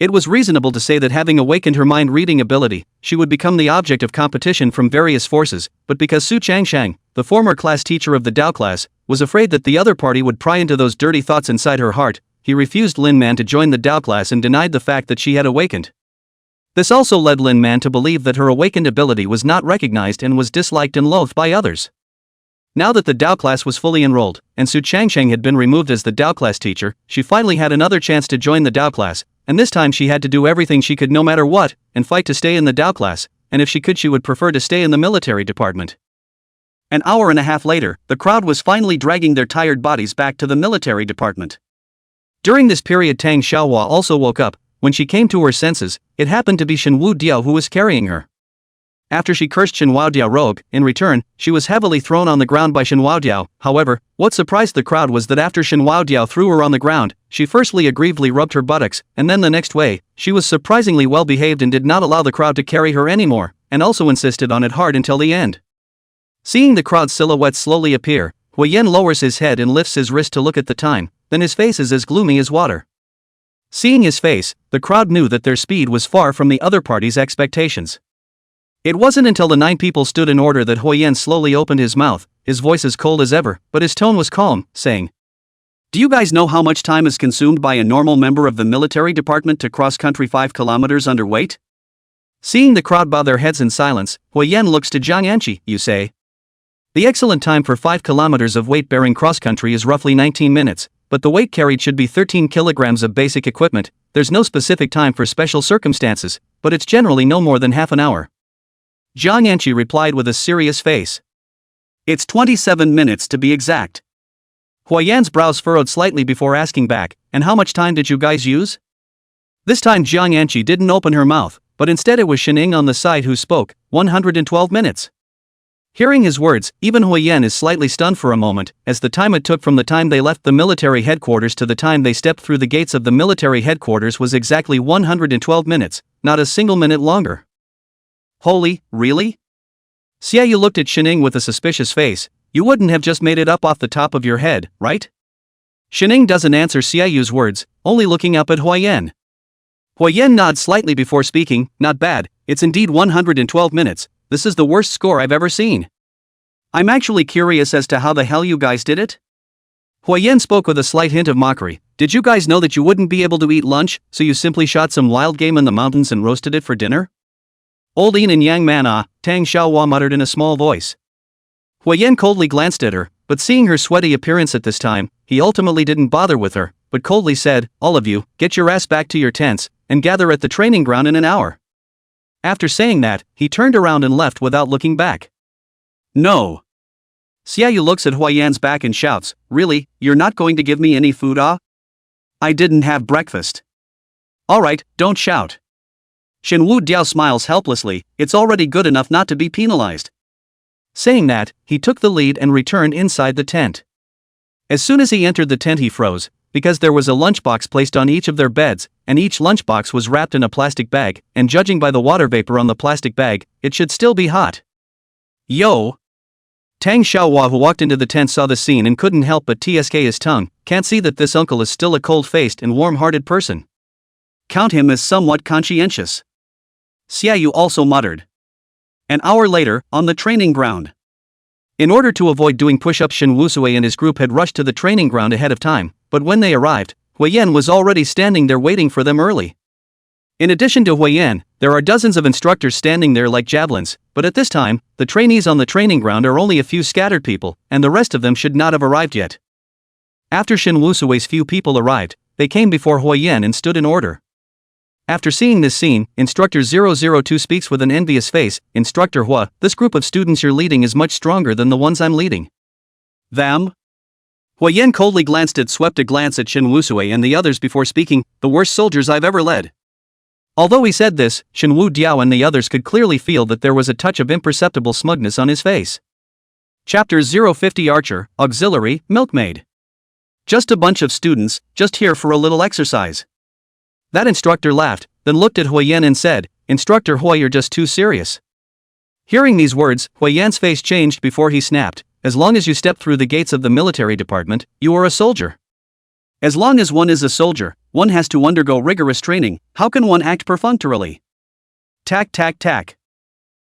It was reasonable to say that having awakened her mind-reading ability, she would become the object of competition from various forces, but because Su Changshang, the former class teacher of the Dao class, was afraid that the other party would pry into those dirty thoughts inside her heart, he refused Lin Man to join the Dao class and denied the fact that she had awakened. This also led Lin Man to believe that her awakened ability was not recognized and was disliked and loathed by others. Now that the Dao class was fully enrolled, and Su Changsheng had been removed as the Dao class teacher, she finally had another chance to join the Dao class, and this time she had to do everything she could no matter what, and fight to stay in the Dao class, and if she could she would prefer to stay in the military department. An hour and a half later, the crowd was finally dragging their tired bodies back to the military department. During this period Tang Xiaohua also woke up. When she came to her senses, it happened to be Shen Wudiao who was carrying her. After she cursed Shen Wudiao rogue, in return, she was heavily thrown on the ground by Shen Wudiao. However, what surprised the crowd was that after Shen Wudiao threw her on the ground, she firstly aggressively rubbed her buttocks, and then the next way, she was surprisingly well behaved and did not allow the crowd to carry her anymore, and also insisted on it hard until the end. Seeing the crowd's silhouette slowly appear, Huiyan lowers his head and lifts his wrist to look at the time, then his face is as gloomy as water. Seeing his face, the crowd knew that their speed was far from the other party's expectations. It wasn't until the 9 people stood in order that Huiyan slowly opened his mouth, his voice as cold as ever, but his tone was calm, saying, "Do you guys know how much time is consumed by a normal member of the military department to cross country 5 kilometers underweight?" Seeing the crowd bow their heads in silence, Huiyan looks to Zhang Anqi, "You say?" The excellent time for 5 kilometers of weight-bearing cross-country is roughly 19 minutes, but the weight carried should be 13 kilograms of basic equipment. There's no specific time for special circumstances, but it's generally no more than half an hour. Zhang Anqi replied with a serious face. "It's 27 minutes to be exact." Huiyan's brows furrowed slightly before asking back, "And how much time did you guys use?" This time Zhang Anqi didn't open her mouth, but instead it was Shening on the side who spoke, 112 minutes. Hearing his words, even Huiyan is slightly stunned for a moment, as the time it took from the time they left the military headquarters to the time they stepped through the gates of the military headquarters was exactly 112 minutes, not a single minute longer. Holy, really? Xiaoyu looked at Shening with a suspicious face. "You wouldn't have just made it up off the top of your head, right?" Shening doesn't answer Xiaoyu's words, only looking up at Huiyan. Huiyan nods slightly before speaking, "Not bad, it's indeed 112 minutes, this is the worst score I've ever seen. I'm actually curious as to how the hell you guys did it?" Huiyan spoke with a slight hint of mockery. "Did you guys know that you wouldn't be able to eat lunch, so you simply shot some wild game in the mountains and roasted it for dinner?" "Old Yin and Yang Man Tang Xiaohua muttered in a small voice. Huiyan coldly glanced at her, but seeing her sweaty appearance at this time, he ultimately didn't bother with her, but coldly said, "All of you, get your ass back to your tents, and gather at the training ground in an hour." After saying that, he turned around and left without looking back. "No." Xiaoyu looks at Huiyan's back and shouts, "Really, you're not going to give me any food I didn't have breakfast." "Alright, don't shout." Shen Wudiao smiles helplessly, "It's already good enough not to be penalized." Saying that, he took the lead and returned inside the tent. As soon as he entered the tent he froze, because there was a lunchbox placed on each of their beds, and each lunchbox was wrapped in a plastic bag, and judging by the water vapor on the plastic bag, it should still be hot. Yo! Tang Xiaohua, who walked into the tent, saw the scene and couldn't help but tsk his tongue. Can't see that this uncle is still a cold-faced and warm-hearted person. Count him as somewhat conscientious. Xiaoyu also muttered. An hour later, on the training ground. In order to avoid doing push-ups, Shen Wusui and his group had rushed to the training ground ahead of time, but when they arrived, Huiyan was already standing there waiting for them early. In addition to Huiyan, there are dozens of instructors standing there like javelins, but at this time, the trainees on the training ground are only a few scattered people, and the rest of them should not have arrived yet. After Shen Wusui's few people arrived, they came before Huiyan and stood in order. After seeing this scene, Instructor 002 speaks with an envious face. Instructor Hua, this group of students you're leading is much stronger than the ones I'm leading. Them? Huiyan coldly swept a glance at Shen Wusui and the others before speaking, the worst soldiers I've ever led. Although he said this, Shen Wu Diao and the others could clearly feel that there was a touch of imperceptible smugness on his face. Chapter 050 Archer, Auxiliary, Milkmaid. Just a bunch of students, just here for a little exercise. That instructor laughed, then looked at Huiyan and said, Instructor Hua, you're just too serious. Hearing these words, Huiyan's face changed before he snapped, as long as you step through the gates of the military department, you are a soldier. As long as one is a soldier, one has to undergo rigorous training. How can one act perfunctorily? Tack tack tack.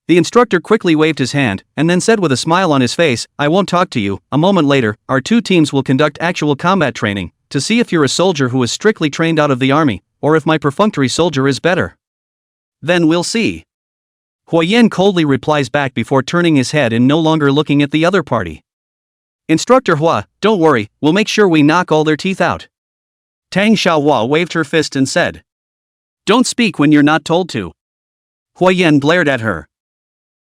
The instructor quickly waved his hand, and then said with a smile on his face, I won't talk to you. A moment later, our two teams will conduct actual combat training, to see if you're a soldier who is strictly trained out of the army, or if my perfunctory soldier is better. Then we'll see. Huiyan coldly replies back before turning his head and no longer looking at the other party. Instructor Hua, don't worry, we'll make sure we knock all their teeth out. Tang Xiaohua waved her fist and said. Don't speak when you're not told to. Huiyan glared at her.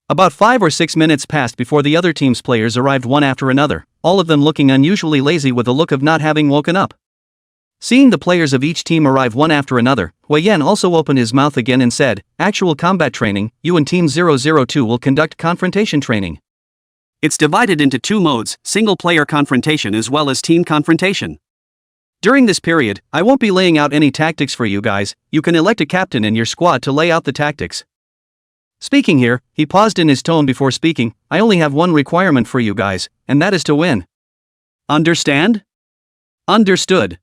About 5 or 6 minutes passed before the other team's players arrived one after another, all of them looking unusually lazy with a look of not having woken up. Seeing the players of each team arrive one after another, Huiyan also opened his mouth again and said, Actual combat training, you and Team 002 will conduct confrontation training. It's divided into two modes, single-player confrontation as well as team confrontation. During this period, I won't be laying out any tactics for you guys, you can elect a captain in your squad to lay out the tactics. Speaking here, he paused in his tone before speaking, I only have one requirement for you guys, and that is to win. Understand? Understood.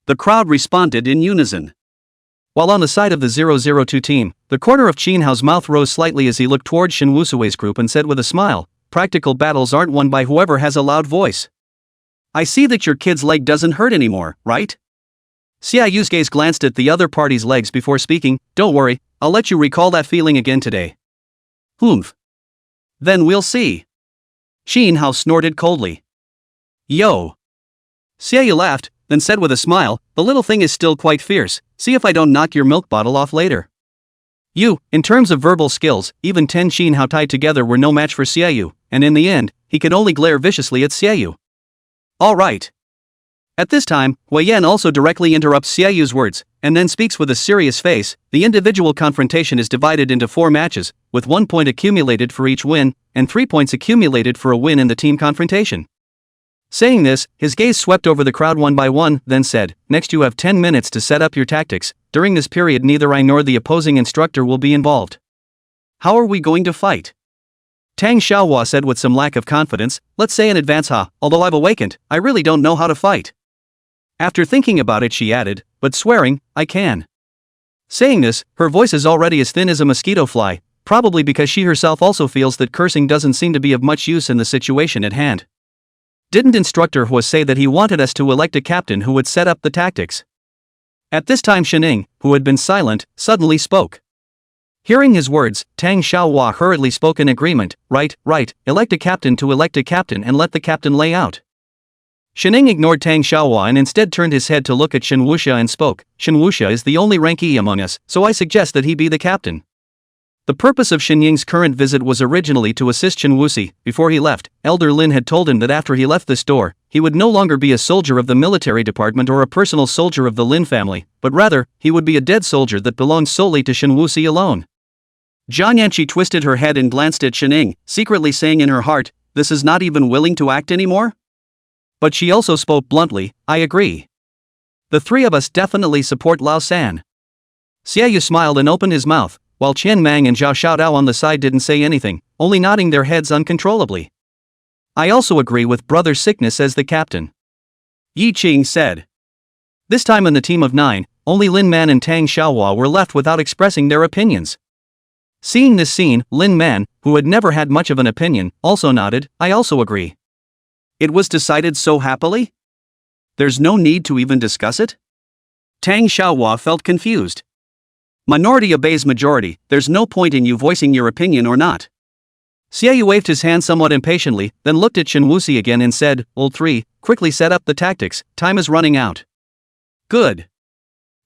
The crowd responded in unison. While on the side of the 002 team, the corner of Qin Hao's mouth rose slightly as he looked toward Shen Wusui's group and said with a smile, Practical battles aren't won by whoever has a loud voice. I see that your kid's leg doesn't hurt anymore, right? Xiaoyu's gaze glanced at the other party's legs before speaking, Don't worry, I'll let you recall that feeling again today. Humph. Then we'll see. Qin Hao snorted coldly. Yo. Xiaoyu laughed, then said with a smile, The little thing is still quite fierce, see if I don't knock your milk bottle off later. You, in terms of verbal skills, even 10 Qin Hao tied together were no match for Xiaoyu, and in the end, he could only glare viciously at Xiaoyu. All right. At this time, Huiyan also directly interrupts Xiaoyu's words, and then speaks with a serious face, The individual confrontation is divided into 4 matches, with 1 point accumulated for each win, and 3 points accumulated for a win in the team confrontation. Saying this, his gaze swept over the crowd one by one, then said, Next you have 10 minutes to set up your tactics. During this period neither I nor the opposing instructor will be involved. How are we going to fight? Tang Xiaohua said with some lack of confidence, Let's say in advance although I've awakened, I really don't know how to fight. After thinking about it she added, But swearing, I can. Saying this, her voice is already as thin as a mosquito fly, probably because she herself also feels that cursing doesn't seem to be of much use in the situation at hand. Didn't Instructor Hua say that he wanted us to elect a captain who would set up the tactics? At this time Shening, who had been silent, suddenly spoke. Hearing his words, Tang Xiaohua hurriedly spoke in agreement, Right, elect a captain to elect a captain and let the captain lay out. Shening ignored Tang Xiaohua and instead turned his head to look at Shen Wuxia and spoke, Shen Wuxia is the only rank E among us, so I suggest that he be the captain. The purpose of Shen Ying's current visit was originally to assist Shen Wuxi. Before he left, Elder Lin had told him that after he left this door, he would no longer be a soldier of the military department or a personal soldier of the Lin family, but rather, he would be a dead soldier that belonged solely to Shen Wuxi alone. Jiang Yanqi twisted her head and glanced at Shining, secretly saying in her heart, "This is not even willing to act anymore?" But she also spoke bluntly, "I agree. The three of us definitely support Lao San." Xiaoyu smiled and opened his mouth, while Qian Mang and Zhao Xiaodao on the side didn't say anything, only nodding their heads uncontrollably. "I also agree with Brother Sickness as the captain," Yi Qing said. This time in the team of 9, only Lin Man and Tang Xiaohua were left without expressing their opinions. Seeing this scene, Lin Man, who had never had much of an opinion, also nodded, "I also agree." It was decided so happily? There's no need to even discuss it? Tang Xiaohua felt confused. Minority obeys majority, there's no point in you voicing your opinion or not. Xiaoyu waved his hand somewhat impatiently, then looked at Shen Wuxi again and said, "Old 3, quickly set up the tactics, time is running out." Good.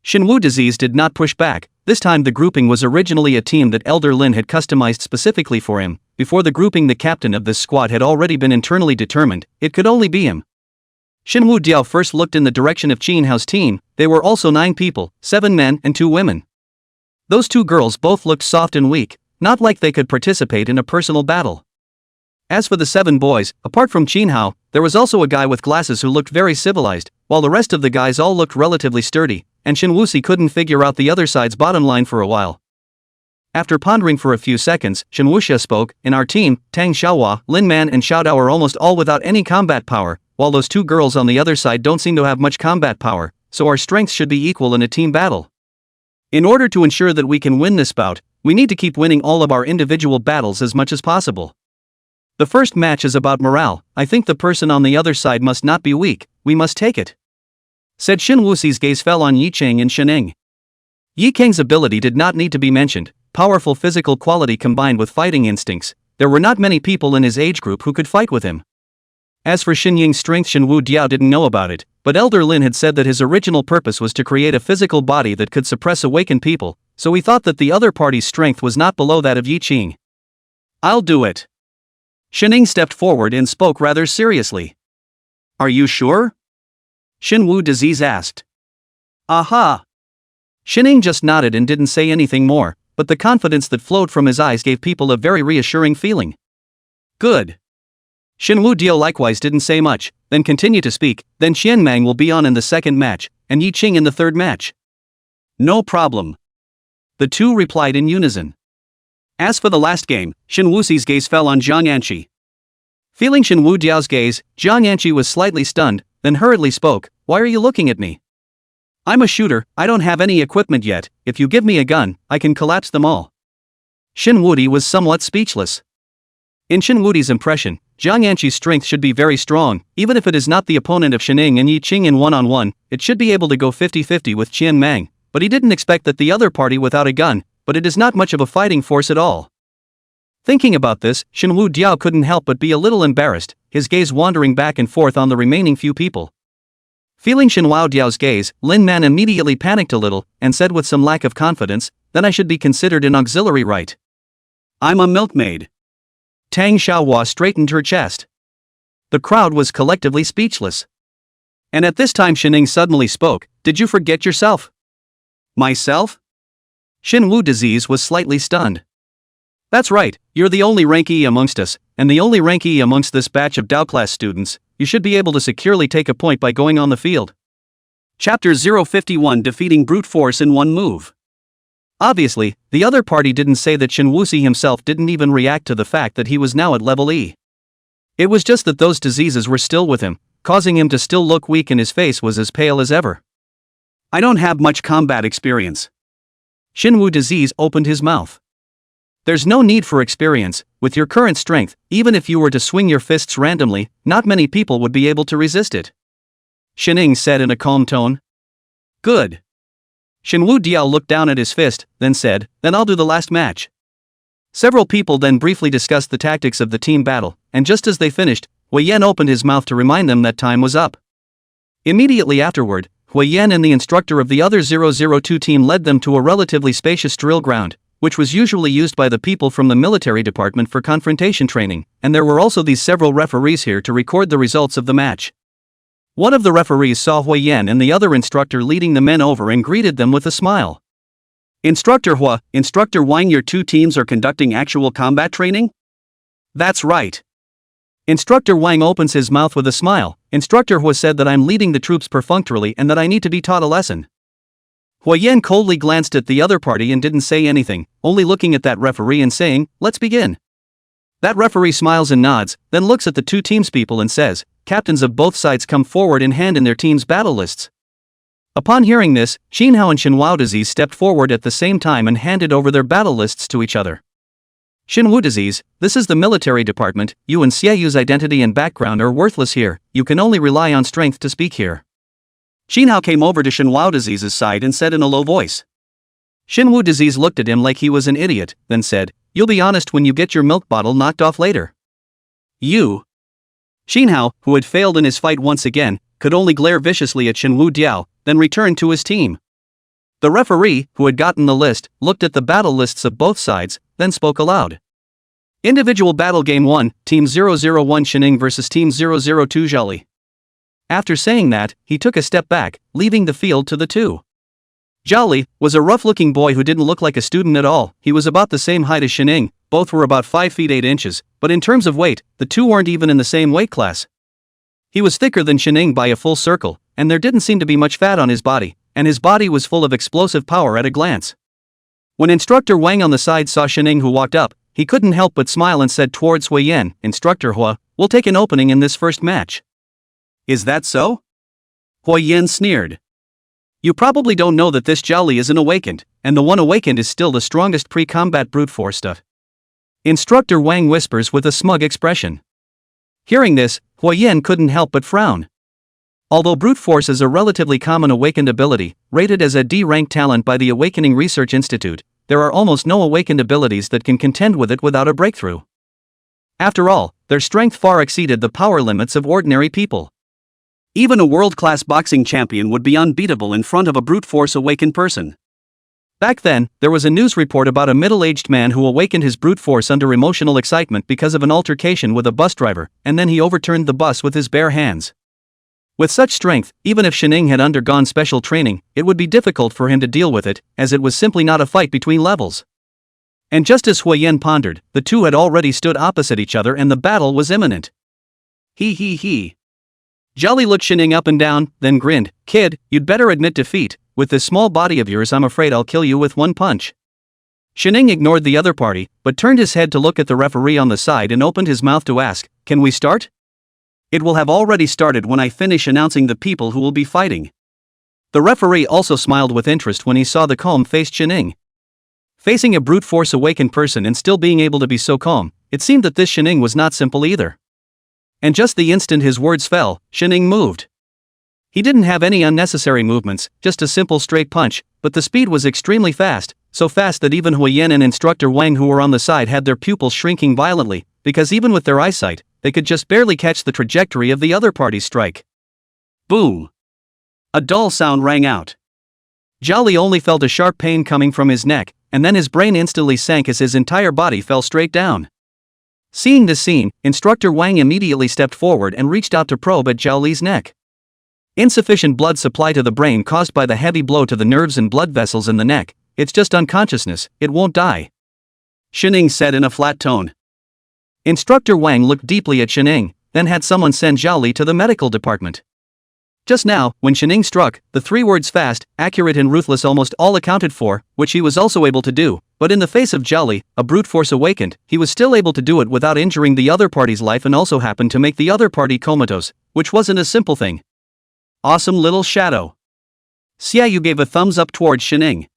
Shen Wu Disease did not push back. This time the grouping was originally a team that Elder Lin had customized specifically for him. Before the grouping, the captain of this squad had already been internally determined, it could only be him. Shen Wu Diao first looked in the direction of Qin Hao's team. They were also 9 people, 7 men and 2 women. Those 2 girls both looked soft and weak, not like they could participate in a personal battle. As for the 7 boys, apart from Qin Hao, there was also a guy with glasses who looked very civilized, while the rest of the guys all looked relatively sturdy, and Shen Wuxi couldn't figure out the other side's bottom line for a while. After pondering for a few seconds, Shen Wuxia spoke, "In our team, Tang Xiaohua, Lin Man and Xiaodao are almost all without any combat power, while those 2 girls on the other side don't seem to have much combat power, so our strengths should be equal in a team battle. In order to ensure that we can win this bout, we need to keep winning all of our individual battles as much as possible. The first match is about morale. I think the person on the other side must not be weak, we must take it," said Shen Wuxi's gaze fell on Yi Qing and Shening. Yi Qing's ability did not need to be mentioned, powerful physical quality combined with fighting instincts. There were not many people in his age group who could fight with him. As for Shen Ying's strength, Shen Wu Diao didn't know about it, but Elder Lin had said that his original purpose was to create a physical body that could suppress awakened people, so he thought that the other party's strength was not below that of Yi Qing. "I'll do it." Shening stepped forward and spoke rather seriously. "Are you sure?" Shen Wu Disease asked. "Aha!" Shening just nodded and didn't say anything more, but the confidence that flowed from his eyes gave people a very reassuring feeling. "Good." Shen Wu Diao likewise didn't say much, then continued to speak, "Then Qian Mang will be on in the second match, and Yi Qing in the third match." "No problem." The 2 replied in unison. As for the last game, Shen Wuxi's gaze fell on Jiang Yanqi. Feeling Shen Wu Diao's gaze, Jiang Yanqi was slightly stunned, then hurriedly spoke, "Why are you looking at me? I'm a shooter, I don't have any equipment yet, if you give me a gun, I can collapse them all." Shen Wudi was somewhat speechless. In Shen Wudi's impression, Jiang Yanqi's strength should be very strong, even if it is not the opponent of Shening and Yi Qing in one-on-one, it should be able to go 50-50 with Qian Mang, but he didn't expect that the other party without a gun, but it is not much of a fighting force at all. Thinking about this, Shen Wu Diao couldn't help but be a little embarrassed, his gaze wandering back and forth on the remaining few people. Feeling Shen Wu Diao's gaze, Lin Man immediately panicked a little, and said with some lack of confidence, "Then I should be considered an auxiliary, right? I'm a milkmaid." Tang Xiaohua straightened her chest. The crowd was collectively speechless. And at this time Shening suddenly spoke, "Did you forget yourself?" "Myself?" Shen Wu Disease was slightly stunned. "That's right, you're the only rank E amongst us, and the only rank E amongst this batch of Dao class students. You should be able to securely take a point by going on the field." Chapter 051 Defeating Brute Force in One Move. Obviously, the other party didn't say that Shen Wuxi himself didn't even react to the fact that he was now at level E. It was just that those diseases were still with him, causing him to still look weak and his face was as pale as ever. "I don't have much combat experience." Shen Wu Disease opened his mouth. "There's no need for experience, with your current strength, even if you were to swing your fists randomly, not many people would be able to resist it," Shening said in a calm tone. "Good." Shen Wu Diao looked down at his fist, then said, "Then I'll do the last match." Several people then briefly discussed the tactics of the team battle, and just as they finished, Hui Yan opened his mouth to remind them that time was up. Immediately afterward, Hui Yan and the instructor of the other 002 team led them to a relatively spacious drill ground, which was usually used by the people from the military department for confrontation training, and there were also these several referees here to record the results of the match. One of the referees saw Hui Yan and the other instructor leading the men over and greeted them with a smile. Instructor Hua, Instructor Wang, your two teams are conducting actual combat training? That's right. Instructor Wang opens his mouth with a smile. Instructor Hua said that I'm leading the troops perfunctorily and that I need to be taught a lesson. Hua Yan coldly glanced at the other party and didn't say anything, only looking at that referee and saying, let's begin. That referee smiles and nods, then looks at the two teams people and says, captains of both sides come forward and hand in their team's battle lists. Upon hearing this, Xinhao and Shenhua Disease stepped forward at the same time and handed over their battle lists to each other. Shenhua Disease, this is the military department, you and Xiaoyu's identity and background are worthless here, you can only rely on strength to speak here. Xinhao came over to Shenhua Disease's side and said in a low voice. Shenhua Disease looked at him like he was an idiot, then said, you'll be honest when you get your milk bottle knocked off later. You. Xinhao, who had failed in his fight once again, could only glare viciously at Shenhua Diao, then returned to his team. The referee, who had gotten the list, looked at the battle lists of both sides, then spoke aloud. Individual Battle Game 1, Team 001 Shining vs Team 002 Zhali. After saying that, he took a step back, leaving the field to the two. Zhali was a rough-looking boy who didn't look like a student at all. He was about the same height as Shining, both were about 5 feet 8 inches, but in terms of weight, the two weren't even in the same weight class. He was thicker than Shining by a full circle, and there didn't seem to be much fat on his body, and his body was full of explosive power at a glance. When Instructor Wang on the side saw Shining who walked up, he couldn't help but smile and said towards Hua Yan, Instructor Hua, we'll take an opening in this first match. Is that so? Hua Yan sneered. You probably don't know that this Zhali isn't awakened, and the one awakened is still the strongest pre-combat brute force stuff. Instructor Wang whispers with a smug expression. Hearing this, Hua Yan couldn't help but frown. Although brute force is a relatively common awakened ability, rated as a D-rank talent by the Awakening Research Institute, there are almost no awakened abilities that can contend with it without a breakthrough. After all, their strength far exceeded the power limits of ordinary people. Even a world-class boxing champion would be unbeatable in front of a brute force awakened person. Back then, there was a news report about a middle-aged man who awakened his brute force under emotional excitement because of an altercation with a bus driver, and then he overturned the bus with his bare hands. With such strength, even if Shining had undergone special training, it would be difficult for him to deal with it, as it was simply not a fight between levels. And just as Hua Yan pondered, the two had already stood opposite each other and the battle was imminent. He. Zhali looked Shining up and down, then grinned, kid, you'd better admit defeat, with this small body of yours I'm afraid I'll kill you with one punch. Shining ignored the other party, but turned his head to look at the referee on the side and opened his mouth to ask, can we start? It will have already started when I finish announcing the people who will be fighting. The referee also smiled with interest when he saw the calm-faced Shining. Facing a brute force awakened person and still being able to be so calm, it seemed that this Shining was not simple either. And just the instant his words fell, Shining moved. He didn't have any unnecessary movements, just a simple straight punch, but the speed was extremely fast, so fast that even Hua Yan and Instructor Wang who were on the side had their pupils shrinking violently, because even with their eyesight, they could just barely catch the trajectory of the other party's strike. Boom! A dull sound rang out. Zhali only felt a sharp pain coming from his neck, and then his brain instantly sank as his entire body fell straight down. Seeing this scene, Instructor Wang immediately stepped forward and reached out to probe at Zhali's neck. Insufficient blood supply to the brain caused by the heavy blow to the nerves and blood vessels in the neck, it's just unconsciousness, it won't die. Shining said in a flat tone. Instructor Wang looked deeply at Shining, then had someone send Zhali to the medical department. Just now, when Shining struck, the 3 words fast, accurate and ruthless almost all accounted for, which he was also able to do, but in the face of Zhali, a brute force awakened, he was still able to do it without injuring the other party's life and also happened to make the other party comatose, which wasn't a simple thing. Awesome little shadow. Xiaoyu gave a thumbs up towards Shining.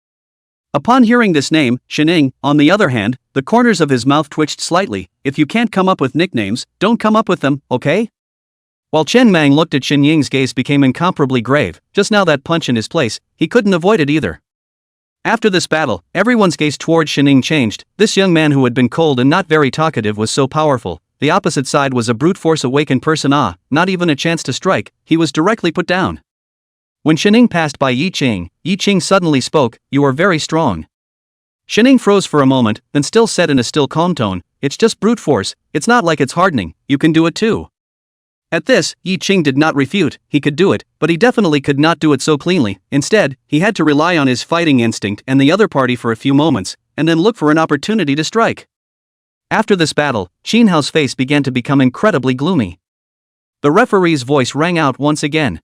Upon hearing this name, Shining, on the other hand, the corners of his mouth twitched slightly. If you can't come up with nicknames, don't come up with them, okay? While Chen Mang looked at Shen Ying's gaze became incomparably grave, just now that punch in his place, he couldn't avoid it either. After this battle, everyone's gaze towards Shining changed. This young man who had been cold and not very talkative was so powerful. The opposite side was a brute force awakened person. Not even a chance to strike, he was directly put down. When Shining passed by Yi Qing suddenly spoke, you are very strong. Shining froze for a moment, then still said in a still calm tone, it's just brute force, it's not like it's hardening, you can do it too. At this, Yi Qing did not refute. He could do it, but he definitely could not do it so cleanly. Instead, he had to rely on his fighting instinct and the other party for a few moments, and then look for an opportunity to strike. After this battle, Qin Hao's face began to become incredibly gloomy. The referee's voice rang out once again.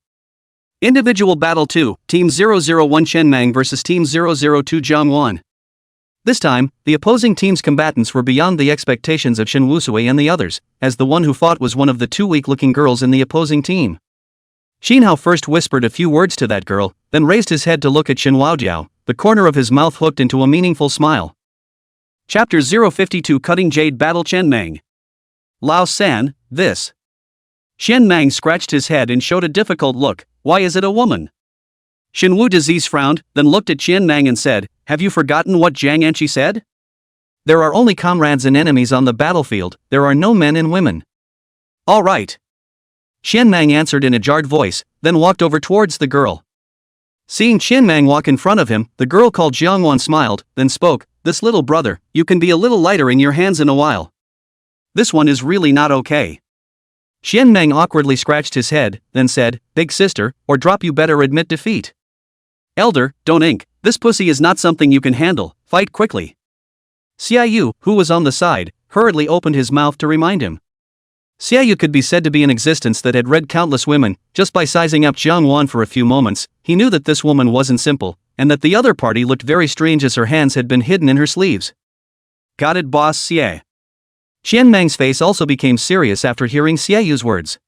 Individual Battle 2, Team 001 Chen vs Team 002 Jiangwan. This time, the opposing team's combatants were beyond the expectations of Shen Wusui and the others, as the one who fought was one of the two weak-looking girls in the opposing team. Qin Hao first whispered a few words to that girl, then raised his head to look at Shen Waojiao, the corner of his mouth hooked into a meaningful smile. Chapter 052 Cutting Jade Battle Chen Meng. Lao San, this. Shen Mang scratched his head and showed a difficult look. Why is it a woman? Shen Wu Disease frowned, then looked at Qian Mang and said, have you forgotten what Jiang Anqi said? There are only comrades and enemies on the battlefield, there are no men and women. All right. Qian Mang answered in a jarred voice, then walked over towards the girl. Seeing Qian Mang walk in front of him, the girl called Jiangwan smiled, then spoke, this little brother, you can be a little lighter in your hands in a while. This one is really not okay. Qian Mang awkwardly scratched his head, then said, big sister, or drop you better admit defeat. Elder, don't ink, this pussy is not something you can handle, fight quickly. Xiaoyu, who was on the side, hurriedly opened his mouth to remind him. Xiaoyu could be said to be an existence that had read countless women. Just by sizing up Jiang Wan for a few moments, he knew that this woman wasn't simple, and that the other party looked very strange as her hands had been hidden in her sleeves. Got it, boss Xie. Qian Mang's face also became serious after hearing Xiaoyu's words.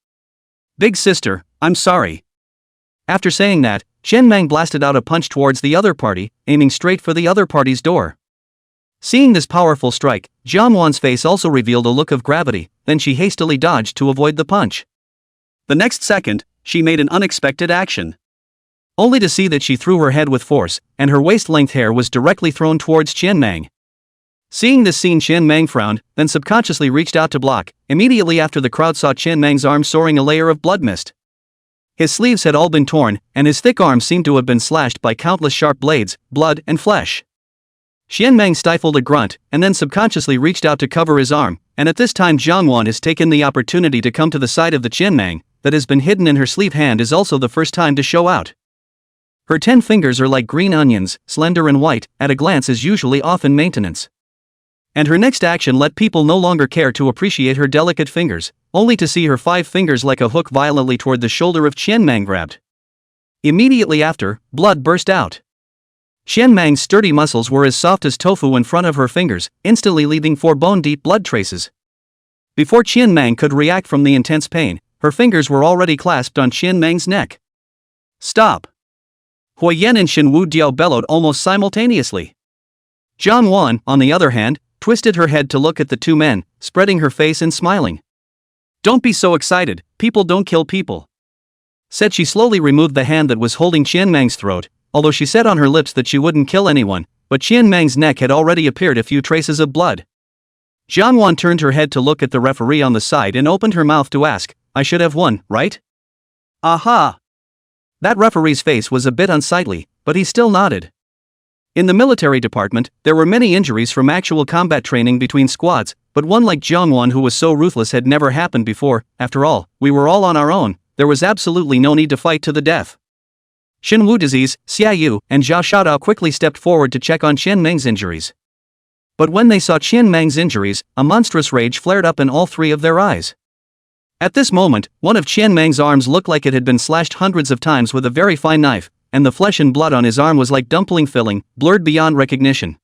Big sister, I'm sorry. After saying that, Qian Mang blasted out a punch towards the other party, aiming straight for the other party's door. Seeing this powerful strike, Jiang Wan's face also revealed a look of gravity, then she hastily dodged to avoid the punch. The next second, she made an unexpected action. Only to see that she threw her head with force, and her waist-length hair was directly thrown towards Qian Mang. Seeing this scene, Qian Mang frowned, then subconsciously reached out to block. Immediately after, the crowd saw Qian Mang's arm soaring a layer of blood mist. His sleeves had all been torn, and his thick arms seemed to have been slashed by countless sharp blades, blood and flesh. Qian Mang stifled a grunt, and then subconsciously reached out to cover his arm, and at this time Jiang Wan has taken the opportunity to come to the side of the Qian Mang, that has been hidden in her sleeve hand is also the first time to show out. Her 10 fingers are like green onions, slender and white, at a glance is usually often maintenance. And her next action let people no longer care to appreciate her delicate fingers, only to see her 5 fingers like a hook violently toward the shoulder of Qian Mang grabbed. Immediately after, blood burst out. Qian Mang's sturdy muscles were as soft as tofu in front of her fingers, instantly leaving 4 bone-deep blood traces. Before Qian Mang could react from the intense pain, her fingers were already clasped on Qian Mang's neck. Stop! Hui Yan and Shen Wu Diao bellowed almost simultaneously. Jiang Wan, on the other hand, twisted her head to look at the two men, spreading her face and smiling. Don't be so excited, people don't kill people. Said she slowly removed the hand that was holding Qian Mang's throat, although she said on her lips that she wouldn't kill anyone, but Qian Mang's neck had already appeared a few traces of blood. Jiang Wan turned her head to look at the referee on the side and opened her mouth to ask, I should have won, right? Aha! That referee's face was a bit unsightly, but he still nodded. In the military department, there were many injuries from actual combat training between squads, but one like Jiang Wan who was so ruthless had never happened before. After all, we were all on our own, there was absolutely no need to fight to the death. Shen Wu Disease, Xiaoyu, and Zhao Shaodao quickly stepped forward to check on Qian Mang's injuries. But when they saw Qian Mang's injuries, a monstrous rage flared up in all 3 of their eyes. At this moment, one of Qian Mang's arms looked like it had been slashed hundreds of times with a very fine knife, and the flesh and blood on his arm was like dumpling filling, blurred beyond recognition.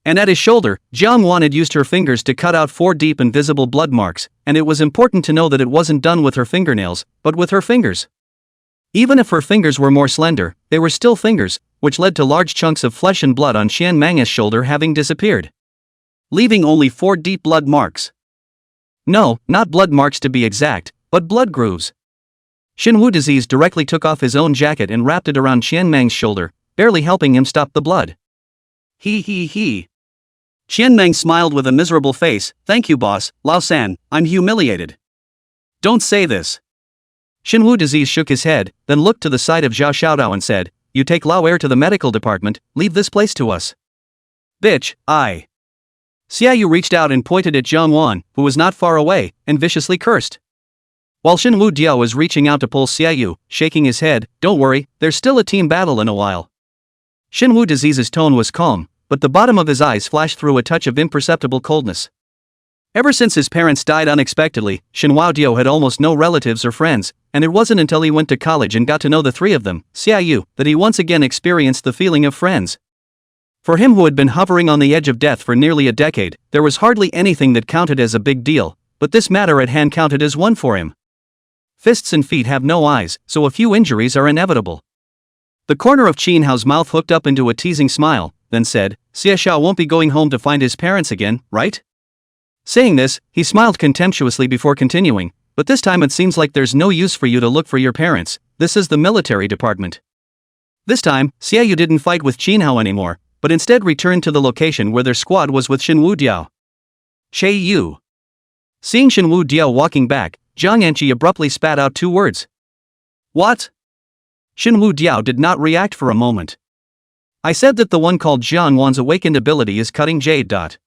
And at his shoulder, Jiang Wan had used her fingers to cut out 4 deep and visible blood marks, and it was important to know that it wasn't done with her fingernails, but with her fingers. Even if her fingers were more slender, they were still fingers, which led to large chunks of flesh and blood on Qian Mang's shoulder having disappeared, leaving only 4 deep blood marks. No, not blood marks to be exact, but blood grooves. Shen Wu Disease directly took off his own jacket and wrapped it around Qian Mang's shoulder, barely helping him stop the blood. He. Qian Mang smiled with a miserable face, thank you boss, Lao San, I'm humiliated. Don't say this. Shen Wu Disease shook his head, then looked to the side of Zhao Shaodao and said, you take Lao Air to the medical department, leave this place to us. Bitch, I. Xiaoyu reached out and pointed at Jiang Wan, who was not far away, and viciously cursed. While Shinwoo Diao was reaching out to pull Xiaoyu, shaking his head, "Don't worry, there's still a team battle in a while." Shinwoo Disease's tone was calm, but the bottom of his eyes flashed through a touch of imperceptible coldness. Ever since his parents died unexpectedly, Shinwoo Diao had almost no relatives or friends, and it wasn't until he went to college and got to know the three of them, Xiaoyu, that he once again experienced the feeling of friends. For him, who had been hovering on the edge of death for nearly a decade, there was hardly anything that counted as a big deal, but this matter at hand counted as one for him. Fists and feet have no eyes, so a few injuries are inevitable. The corner of Qin Hao's mouth hooked up into a teasing smile, then said, "Xie Xiao won't be going home to find his parents again, right?" Saying this, he smiled contemptuously before continuing, "But this time it seems like there's no use for you to look for your parents. This is the military department." This time, Xiaoyu didn't fight with Qin Hao anymore, but instead returned to the location where their squad was with Shinwoo Diao. "Che Yu." Seeing Shinwoo Diao walking back, Zhang Yanqi abruptly spat out two words. "What?" Shinwoo Diao did not react for a moment. "I said that the one called Zhang Wan's awakened ability is cutting jade. Zhang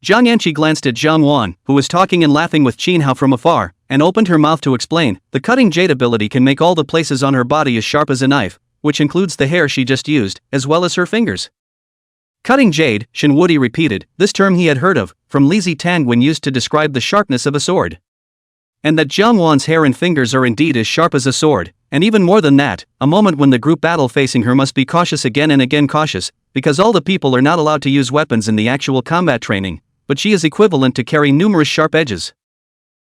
Yanqi glanced at Zhang Wan, who was talking and laughing with Qin Hao from afar, and opened her mouth to explain. "The cutting jade ability can make all the places on her body as sharp as a knife, which includes the hair she just used, as well as her fingers." Cutting jade, Shinwoo repeated, this term he had heard of, from Li Zitang when used to describe the sharpness of a sword. And that Zhang Wan's hair and fingers are indeed as sharp as a sword, and even more than that, a moment when the group battle facing her must be cautious again and again cautious, because all the people are not allowed to use weapons in the actual combat training, but she is equivalent to carry numerous sharp edges.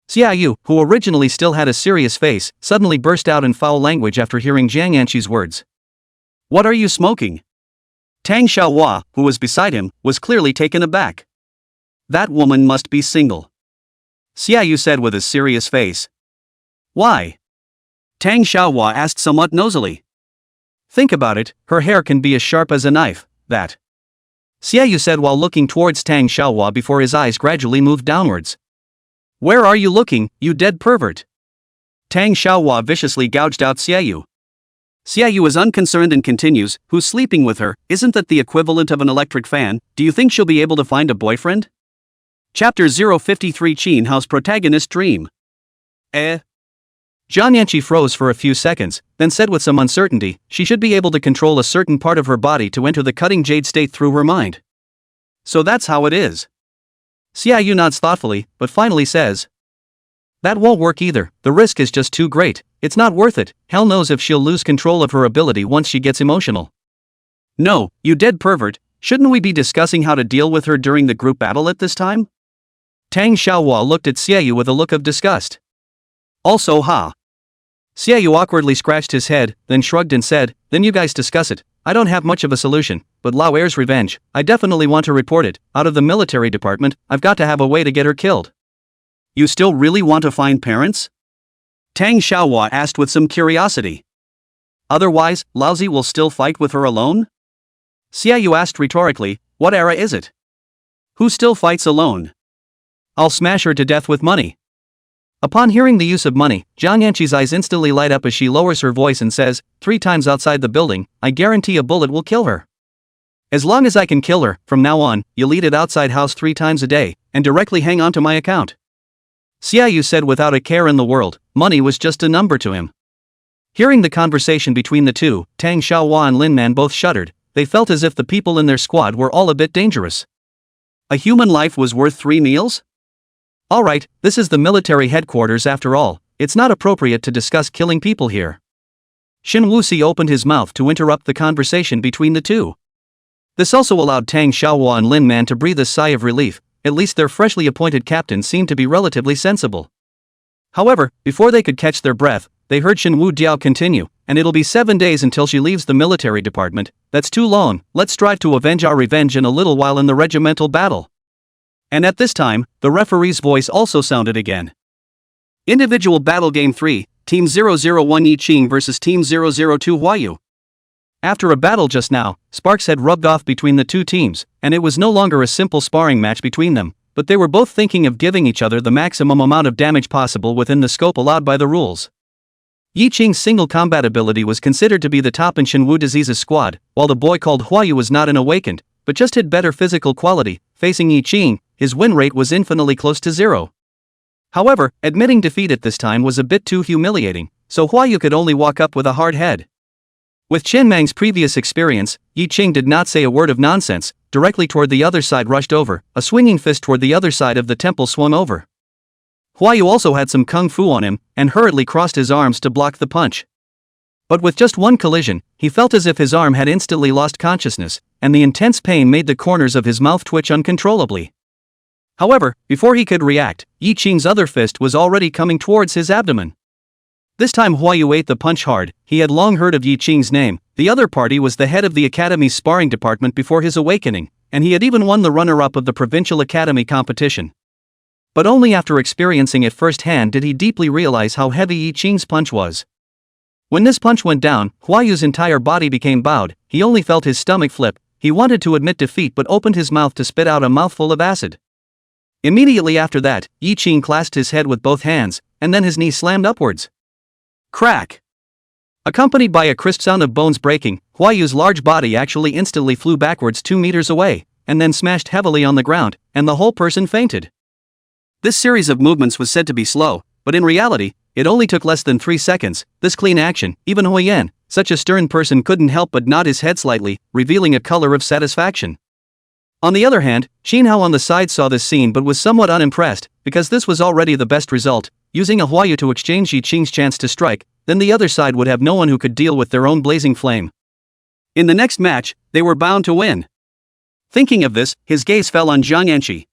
Xiaoyu, who originally still had a serious face, suddenly burst out in foul language after hearing Zhang Yanqi's words. "What are you smoking?" Tang Xiaohua, who was beside him, was clearly taken aback. "That woman must be single," Xiaoyu said with a serious face. "Why?" Tang Xiaohua asked somewhat nosily. "Think about it, her hair can be as sharp as a knife, that," Xiaoyu said while looking towards Tang Xiaohua before his eyes gradually moved downwards. "Where are you looking, you dead pervert?" Tang Xiaohua viciously gouged out Xiaoyu. Xiaoyu is unconcerned and continues, "Who's sleeping with her? Isn't that the equivalent of an electric fan? Do you think she'll be able to find a boyfriend?" Chapter 053 Qin Hao's protagonist dream. Zhang Yanqi froze for a few seconds, then said with some uncertainty, "She should be able to control a certain part of her body to enter the cutting jade state through her mind." "So that's how it is." Xiaoyu nods thoughtfully, but finally says, "That won't work either, the risk is just too great, it's not worth it, hell knows if she'll lose control of her ability once she gets emotional." "No, you dead pervert, shouldn't we be discussing how to deal with her during the group battle at this time?" Tang Xiaohua looked at Xiaoyu with a look of disgust. "Also ha." Xiaoyu awkwardly scratched his head, then shrugged and said, "Then you guys discuss it, I don't have much of a solution, but Lao Er's revenge, I definitely want to report it, out of the military department, I've got to have a way to get her killed." "You still really want to find parents?" Tang Xiaohua asked with some curiosity. "Otherwise, Laozi will still fight with her alone?" Xiaoyu asked rhetorically, "What era is it? Who still fights alone?" "I'll smash her to death with money." Upon hearing the use of money, Zhang Yanqi's eyes instantly light up as she lowers her voice and says, 3 times outside the building, I guarantee a bullet will kill her. As long as I can kill her, from now on, you'll eat at outside house 3 times a day, and directly hang on to my account." Xiaoyu said without a care in the world, money was just a number to him. Hearing the conversation between the two, Tang Xiaohua and Lin Man both shuddered, they felt as if the people in their squad were all a bit dangerous. A human life was worth 3 meals? Alright, this is the military headquarters after all, it's not appropriate to discuss killing people here. Shin Wuxi opened his mouth to interrupt the conversation between the two. This also allowed Tang Xiaohua and Lin Man to breathe a sigh of relief, at least their freshly appointed captain seemed to be relatively sensible. However, before they could catch their breath, they heard Shinwoo Diao continue, "And it'll be 7 days until she leaves the military department, that's too long, let's strive to avenge our revenge in a little while in the regimental battle." And at this time, the referee's voice also sounded again. Individual Battle Game 3, Team 001 Yi Qing vs Team 002 Huayu. After a battle just now, sparks had rubbed off between the two teams, and it was no longer a simple sparring match between them, but they were both thinking of giving each other the maximum amount of damage possible within the scope allowed by the rules. Yi Qing's single combat ability was considered to be the top in Shinwoo Disease's squad, while the boy called Huayu was not an awakened, but just had better physical quality. Facing Yi Qing, his win rate was infinitely close to 0. However, admitting defeat at this time was a bit too humiliating, so Huayu could only walk up with a hard head. With Qian Mang's previous experience, Yi Qing did not say a word of nonsense. Directly toward the other side rushed over, a swinging fist toward the other side of the temple swung over. Huayu also had some kung fu on him, and hurriedly crossed his arms to block the punch. But with just one collision, he felt as if his arm had instantly lost consciousness, and the intense pain made the corners of his mouth twitch uncontrollably. However, before he could react, Yi Qing's other fist was already coming towards his abdomen. This time Huayu ate the punch hard. He had long heard of Yi Qing's name. The other party was the head of the academy's sparring department before his awakening, and he had even won the runner-up of the provincial academy competition. But only after experiencing it firsthand did he deeply realize how heavy Yi Qing's punch was. When this punch went down, Huayu's entire body became bowed. He only felt his stomach flip. He wanted to admit defeat but opened his mouth to spit out a mouthful of acid. Immediately after that, Yi Qing clasped his head with both hands, and then his knee slammed upwards. Crack! Accompanied by a crisp sound of bones breaking, Huayu's large body actually instantly flew backwards 2 meters away, and then smashed heavily on the ground, and the whole person fainted. This series of movements was said to be slow, but in reality, it only took less than 3 seconds. This clean action, even Huyen, such a stern person, couldn't help but nod his head slightly, revealing a color of satisfaction. On the other hand, Xinhao on the side saw this scene but was somewhat unimpressed, because this was already the best result. Using a Huayu to exchange Yi Qing's chance to strike, then the other side would have no one who could deal with their own blazing flame. In the next match, they were bound to win. Thinking of this, his gaze fell on Zhang Anqi.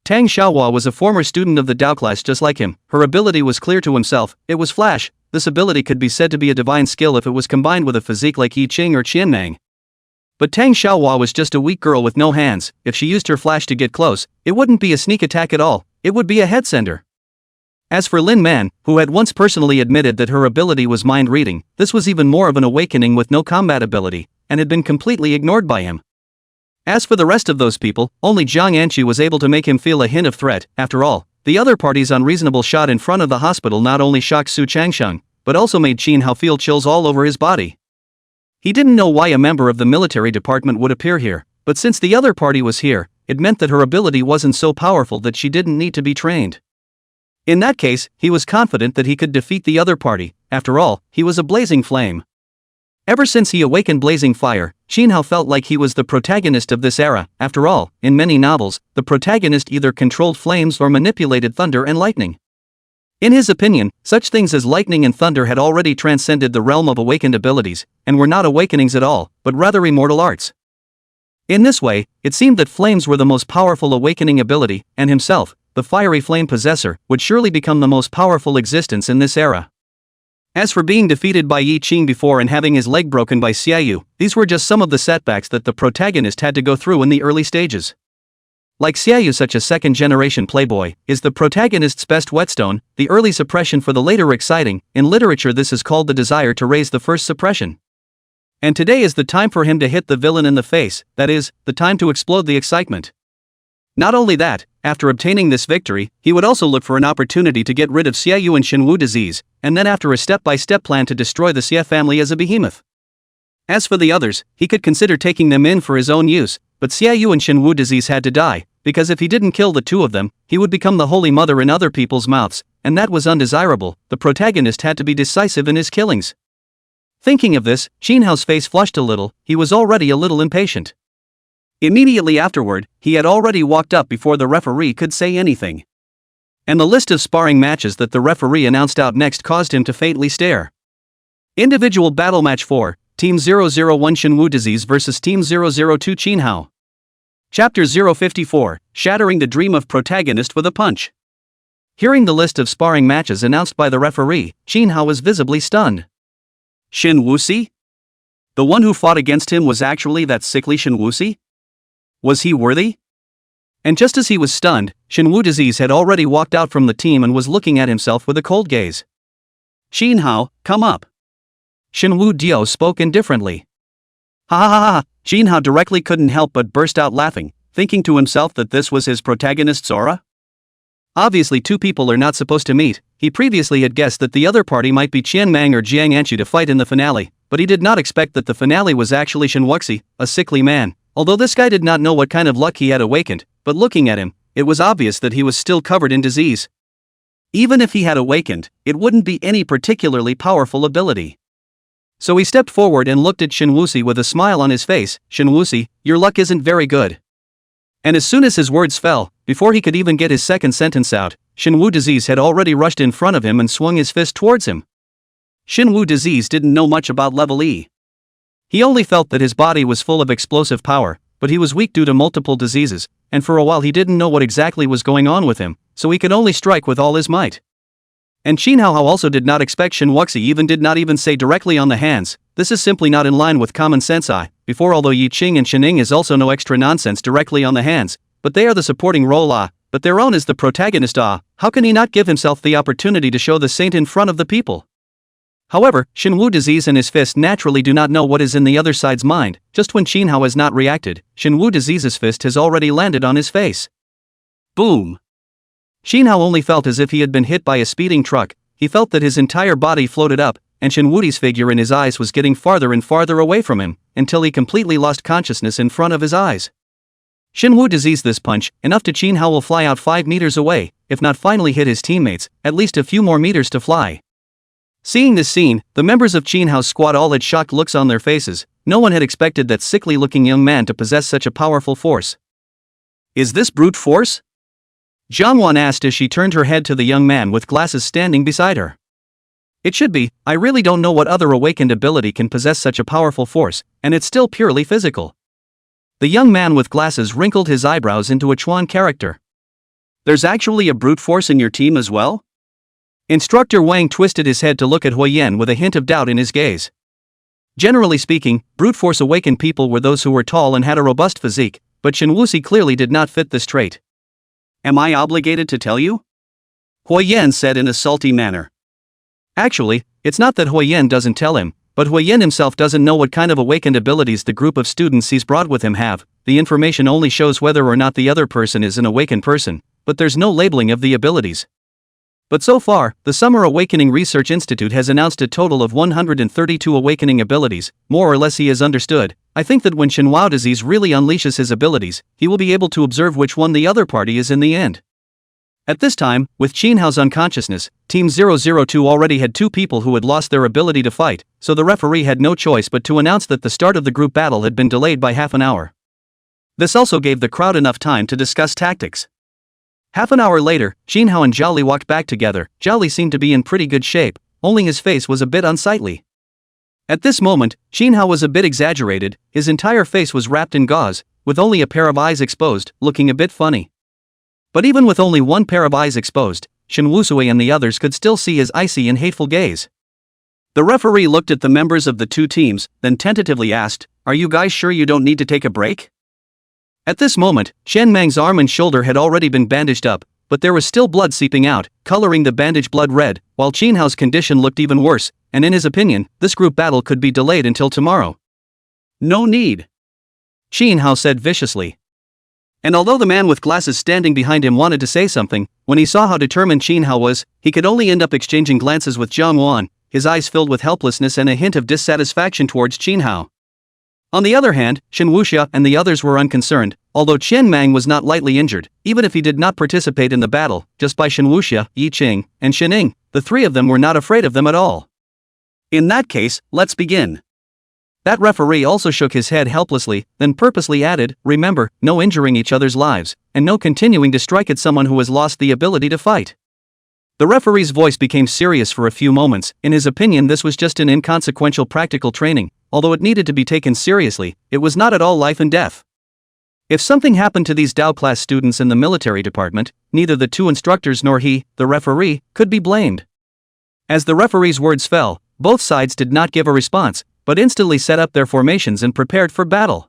Tang Xiaohua was a former student of the Dao class just like him. Her ability was clear to himself. It was flash. This ability could be said to be a divine skill if it was combined with a physique like Yi Qing or Qianmang. But Tang Xiaohua was just a weak girl with no hands. If she used her flash to get close, it wouldn't be a sneak attack at all. It would be a head sender. As for Lin Man, who had once personally admitted that her ability was mind reading, this was even more of an awakening with no combat ability, and had been completely ignored by him. As for the rest of those people, only Zhang Anqi was able to make him feel a hint of threat. After all, the other party's unreasonable shot in front of the hospital not only shocked Su Changsheng, but also made Qinhao feel chills all over his body. He didn't know why a member of the military department would appear here, but since the other party was here, it meant that her ability wasn't so powerful that she didn't need to be trained. In that case, he was confident that he could defeat the other party. After all, he was a blazing flame. Ever since he awakened blazing fire, Xinhao felt like he was the protagonist of this era. After all, in many novels, the protagonist either controlled flames or manipulated thunder and lightning. In his opinion, such things as lightning and thunder had already transcended the realm of awakened abilities, and were not awakenings at all, but rather immortal arts. In this way, it seemed that flames were the most powerful awakening ability, and himself, the fiery flame possessor, would surely become the most powerful existence in this era. As for being defeated by Yi Qing before and having his leg broken by Xiaoyu, these were just some of the setbacks that the protagonist had to go through in the early stages. Like Xiaoyu, such a second-generation playboy, is the protagonist's best whetstone, the early suppression for the later exciting. In literature this is called the desire to raise the first suppression. And today is the time for him to hit the villain in the face, that is, the time to explode the excitement. Not only that, after obtaining this victory, he would also look for an opportunity to get rid of Xiaoyu and Shenwu disease, and then after a step-by-step plan to destroy the Xie family as a behemoth. As for the others, he could consider taking them in for his own use, but Xiaoyu and Shenwu disease had to die, because if he didn't kill the two of them, he would become the Holy Mother in other people's mouths, and that was undesirable. The protagonist had to be decisive in his killings. Thinking of this, Xinhao's face flushed a little. He was already a little impatient. Immediately afterward, he had already walked up before the referee could say anything. And the list of sparring matches that the referee announced out next caused him to faintly stare. Individual Battle Match 4, Team 001 Shenwu Disease vs Team 002 Qinhao. Chapter 054, Shattering the Dream of Protagonist with a Punch. Hearing the list of sparring matches announced by the referee, Qinhao was visibly stunned. Shen Wuxi? The one who fought against him was actually that sickly Shen Wuxi? Was he worthy? And just as he was stunned, Shenwu Disease had already walked out from the team and was looking at himself with a cold gaze. Xinhao, come up. Shenwu Dio spoke indifferently. Ha ha ha ha, Xinhao directly couldn't help but burst out laughing, thinking to himself that this was his protagonist's aura. Obviously two people are not supposed to meet. He previously had guessed that the other party might be Qianmang or Jiang Anqi to fight in the finale, but he did not expect that the finale was actually Shen Wuxi, a sickly man. Although this guy did not know what kind of luck he had awakened, but looking at him, it was obvious that he was still covered in disease. Even if he had awakened, it wouldn't be any particularly powerful ability. So he stepped forward and looked at Shinwusi with a smile on his face. Shinwusi, your luck isn't very good. And as soon as his words fell, before he could even get his second sentence out, Shinwu Disease had already rushed in front of him and swung his fist towards him. Shinwu Disease didn't know much about level E. He only felt that his body was full of explosive power, but he was weak due to multiple diseases, and for a while he didn't know what exactly was going on with him, so he could only strike with all his might. And Shinhao also did not expect Shinwuxi did not even say directly on the hands, this is simply not in line with common sense before although Yi Qing and Shining is also no extra nonsense directly on the hands, but they are the supporting role but their own is the protagonist how can he not give himself the opportunity to show the saint in front of the people? However, Shinwu Disease and his fist naturally do not know what is in the other side's mind, just when Shinhao has not reacted, Shinwu Disease's fist has already landed on his face. Boom! Shinhao only felt as if he had been hit by a speeding truck, he felt that his entire body floated up, and Shinwudi's figure in his eyes was getting farther and farther away from him, until he completely lost consciousness in front of his eyes. Shinwu Disease this punch, enough to Shinhao will fly out 5 meters away, if not finally hit his teammates, at least a few more meters to fly. Seeing this scene, the members of Shinhao's squad all had shocked looks on their faces, no one had expected that sickly-looking young man to possess such a powerful force. Is this brute force? Jiangwan asked as she turned her head to the young man with glasses standing beside her. It should be, I really don't know what other awakened ability can possess such a powerful force, and it's still purely physical. The young man with glasses wrinkled his eyebrows into a Chuan character. There's actually a brute force in your team as well? Instructor Wang twisted his head to look at Huiyan with a hint of doubt in his gaze. Generally speaking, brute force awakened people were those who were tall and had a robust physique, but Shinwusi clearly did not fit this trait. Am I obligated to tell you? Huiyan said in a salty manner. Actually, it's not that Huiyan doesn't tell him, but Huiyan himself doesn't know what kind of awakened abilities the group of students he's brought with him have, the information only shows whether or not the other person is an awakened person, but there's no labeling of the abilities. But so far, the Summer Awakening Research Institute has announced a total of 132 awakening abilities, more or less he has understood. I think that when Shinwao Disease really unleashes his abilities, he will be able to observe which one the other party is in the end. At this time, with Shinhao's unconsciousness, Team 002 already had 2 people who had lost their ability to fight, so the referee had no choice but to announce that the start of the group battle had been delayed by half an hour. This also gave the crowd enough time to discuss tactics. Half an hour later, Shinhao and Jolly walked back together. Jolly seemed to be in pretty good shape, only his face was a bit unsightly. At this moment, Shinhao was a bit exaggerated, his entire face was wrapped in gauze, with only a pair of eyes exposed, looking a bit funny. But even with only one pair of eyes exposed, Shinwusui and the others could still see his icy and hateful gaze. The referee looked at the members of the 2 teams, then tentatively asked, "Are you guys sure you don't need to take a break?" At this moment, Shen Mang's arm and shoulder had already been bandaged up, but there was still blood seeping out, coloring the bandage blood red, while Shinhao's condition looked even worse, and in his opinion, this group battle could be delayed until tomorrow. No need, Shinhao said viciously. And although the man with glasses standing behind him wanted to say something, when he saw how determined Shinhao was, he could only end up exchanging glances with Jiang Wan, his eyes filled with helplessness and a hint of dissatisfaction towards Shinhao. On the other hand, Shen Wuxia and the others were unconcerned, although Chen Mang was not lightly injured, even if he did not participate in the battle, just by Shen Wuxia, Yi Qing, and Shen Ning, the 3 of them were not afraid of them at all. In that case, let's begin. That referee also shook his head helplessly, then purposely added, remember, no injuring each other's lives, and no continuing to strike at someone who has lost the ability to fight. The referee's voice became serious for a few moments. In his opinion, this was just an inconsequential practical training, although it needed to be taken seriously, it was not at all life and death. If something happened to these Dao class students in the military department, neither the 2 instructors nor he, the referee, could be blamed. As the referee's words fell, both sides did not give a response, but instantly set up their formations and prepared for battle.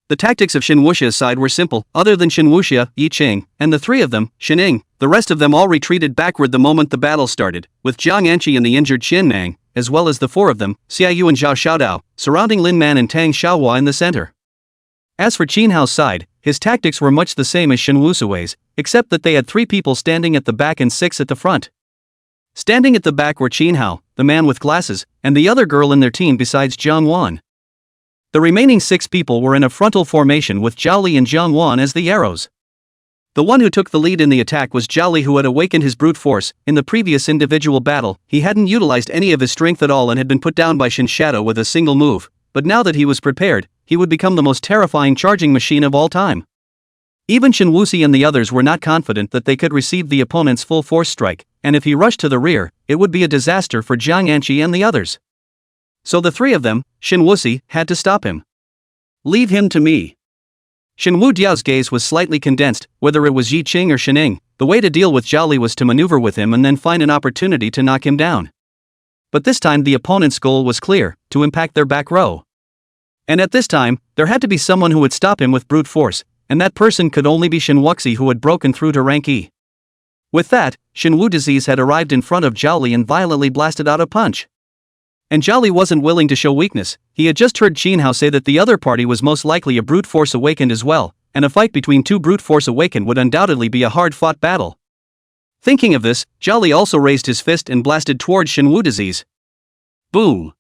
The tactics of Shen Wuxia's side were simple, other than Shen Wuxia, Yi Qing, and the 3 of them, Shen Ning, the rest of them all retreated backward the moment the battle started, with Jiang Anqi and the injured Qian Mang, as well as the 4 of them, Xiaoyu and Zhao Xiaodao, surrounding Lin Man and Tang Xiaohua in the center. As for Qinhao's side, his tactics were much the same as Shen Wusui's, except that they had 3 people standing at the back and 6 at the front. Standing at the back were Qinhao, the man with glasses, and the other girl in their team besides Jiang Wan. The remaining 6 people were in a frontal formation with Zhao Li and Jiang Wan as the arrows. The one who took the lead in the attack was Jolly, who had awakened his brute force. In the previous individual battle, he hadn't utilized any of his strength at all and had been put down by Shin's shadow with a single move, but now that he was prepared, he would become the most terrifying charging machine of all time. Even Shin Wuxi and the others were not confident that they could receive the opponent's full force strike, and if he rushed to the rear, it would be a disaster for Jiang Anqi and the others. So the three of them, Shin Wuxi, had to stop him. "Leave him to me." Shin Wu Diao's gaze was slightly condensed. Whether it was Yi Qing or Shining, the way to deal with Jolly was to maneuver with him and then find an opportunity to knock him down. But this time the opponent's goal was clear: to impact their back row. And at this time, there had to be someone who would stop him with brute force, and that person could only be Shin Wuxi, who had broken through to rank E. With that, Shin Wu Disease had arrived in front of Jolly and violently blasted out a punch. And Jolly wasn't willing to show weakness. He had just heard Qin Hao say that the other party was most likely a brute force awakened as well, and a fight between two brute force awakened would undoubtedly be a hard-fought battle. Thinking of this, Jolly also raised his fist and blasted towards Shin Wu Disease. Boom!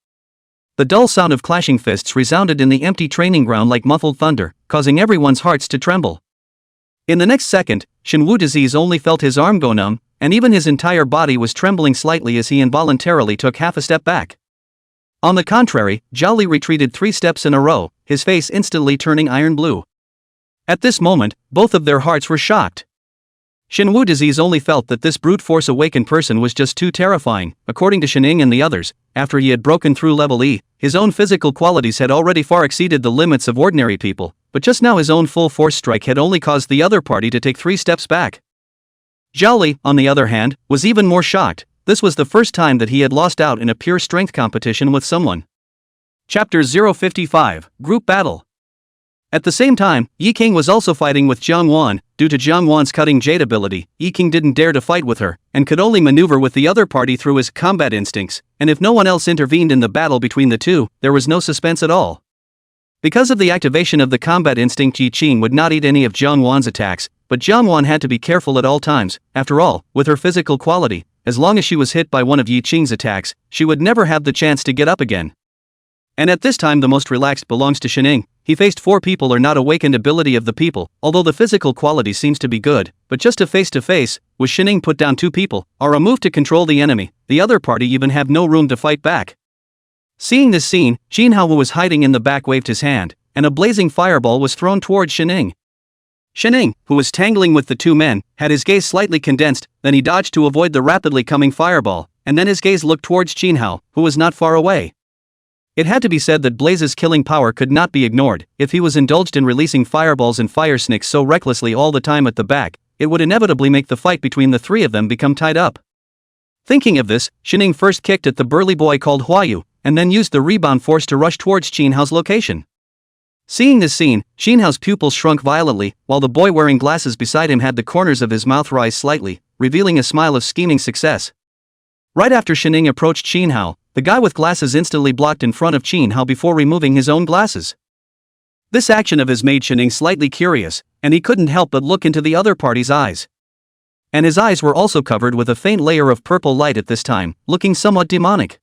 The dull sound of clashing fists resounded in the empty training ground like muffled thunder, causing everyone's hearts to tremble. In the next second, Shin Wu Disease only felt his arm go numb, and even his entire body was trembling slightly as he involuntarily took half a step back. On the contrary, Jolly retreated 3 steps in a row, his face instantly turning iron blue. At this moment, both of their hearts were shocked. Shin Wu Disease only felt that this brute force awakened person was just too terrifying. According to Shining and the others, after he had broken through level E, his own physical qualities had already far exceeded the limits of ordinary people, but just now his own full force strike had only caused the other party to take 3 steps back. Jolly, on the other hand, was even more shocked. This was the first time that he had lost out in a pure strength competition with someone. Chapter 055, Group Battle. At the same time, Yi King was also fighting with Jiang Wan. Due to Jiang Wan's cutting jade ability, Yi King didn't dare to fight with her, and could only maneuver with the other party through his combat instincts, and if no one else intervened in the battle between the two, there was no suspense at all. Because of the activation of the combat instinct, Yi Qing would not eat any of Jiang Wan's attacks, but Jiang Wan had to be careful at all times. After all, with her physical quality, as long as she was hit by one of Yi Qing's attacks, she would never have the chance to get up again. And at this time the most relaxed belongs to Shining. He faced 4 people or not awakened ability of the people, although the physical quality seems to be good, but just a face-to-face, with Shining put down 2 people, or a move to control the enemy, the other party even have no room to fight back. Seeing this scene, Qin Hao, who was hiding in the back, waved his hand, and a blazing fireball was thrown towards Shining. Shining, who was tangling with the 2 men, had his gaze slightly condensed, then he dodged to avoid the rapidly coming fireball, and then his gaze looked towards Qin Hao, who was not far away. It had to be said that Blaze's killing power could not be ignored. If he was indulged in releasing fireballs and fire snakes so recklessly all the time at the back, it would inevitably make the fight between the 3 of them become tied up. Thinking of this, Shining first kicked at the burly boy called Huayu, and then used the rebound force to rush towards Qin Hao's location. Seeing this scene, Qin Hao's pupils shrunk violently, while the boy wearing glasses beside him had the corners of his mouth rise slightly, revealing a smile of scheming success. Right after Shining approached Qin Hao, the guy with glasses instantly blocked in front of Qin Hao before removing his own glasses. This action of his made Shining slightly curious, and he couldn't help but look into the other party's eyes. And his eyes were also covered with a faint layer of purple light at this time, looking somewhat demonic.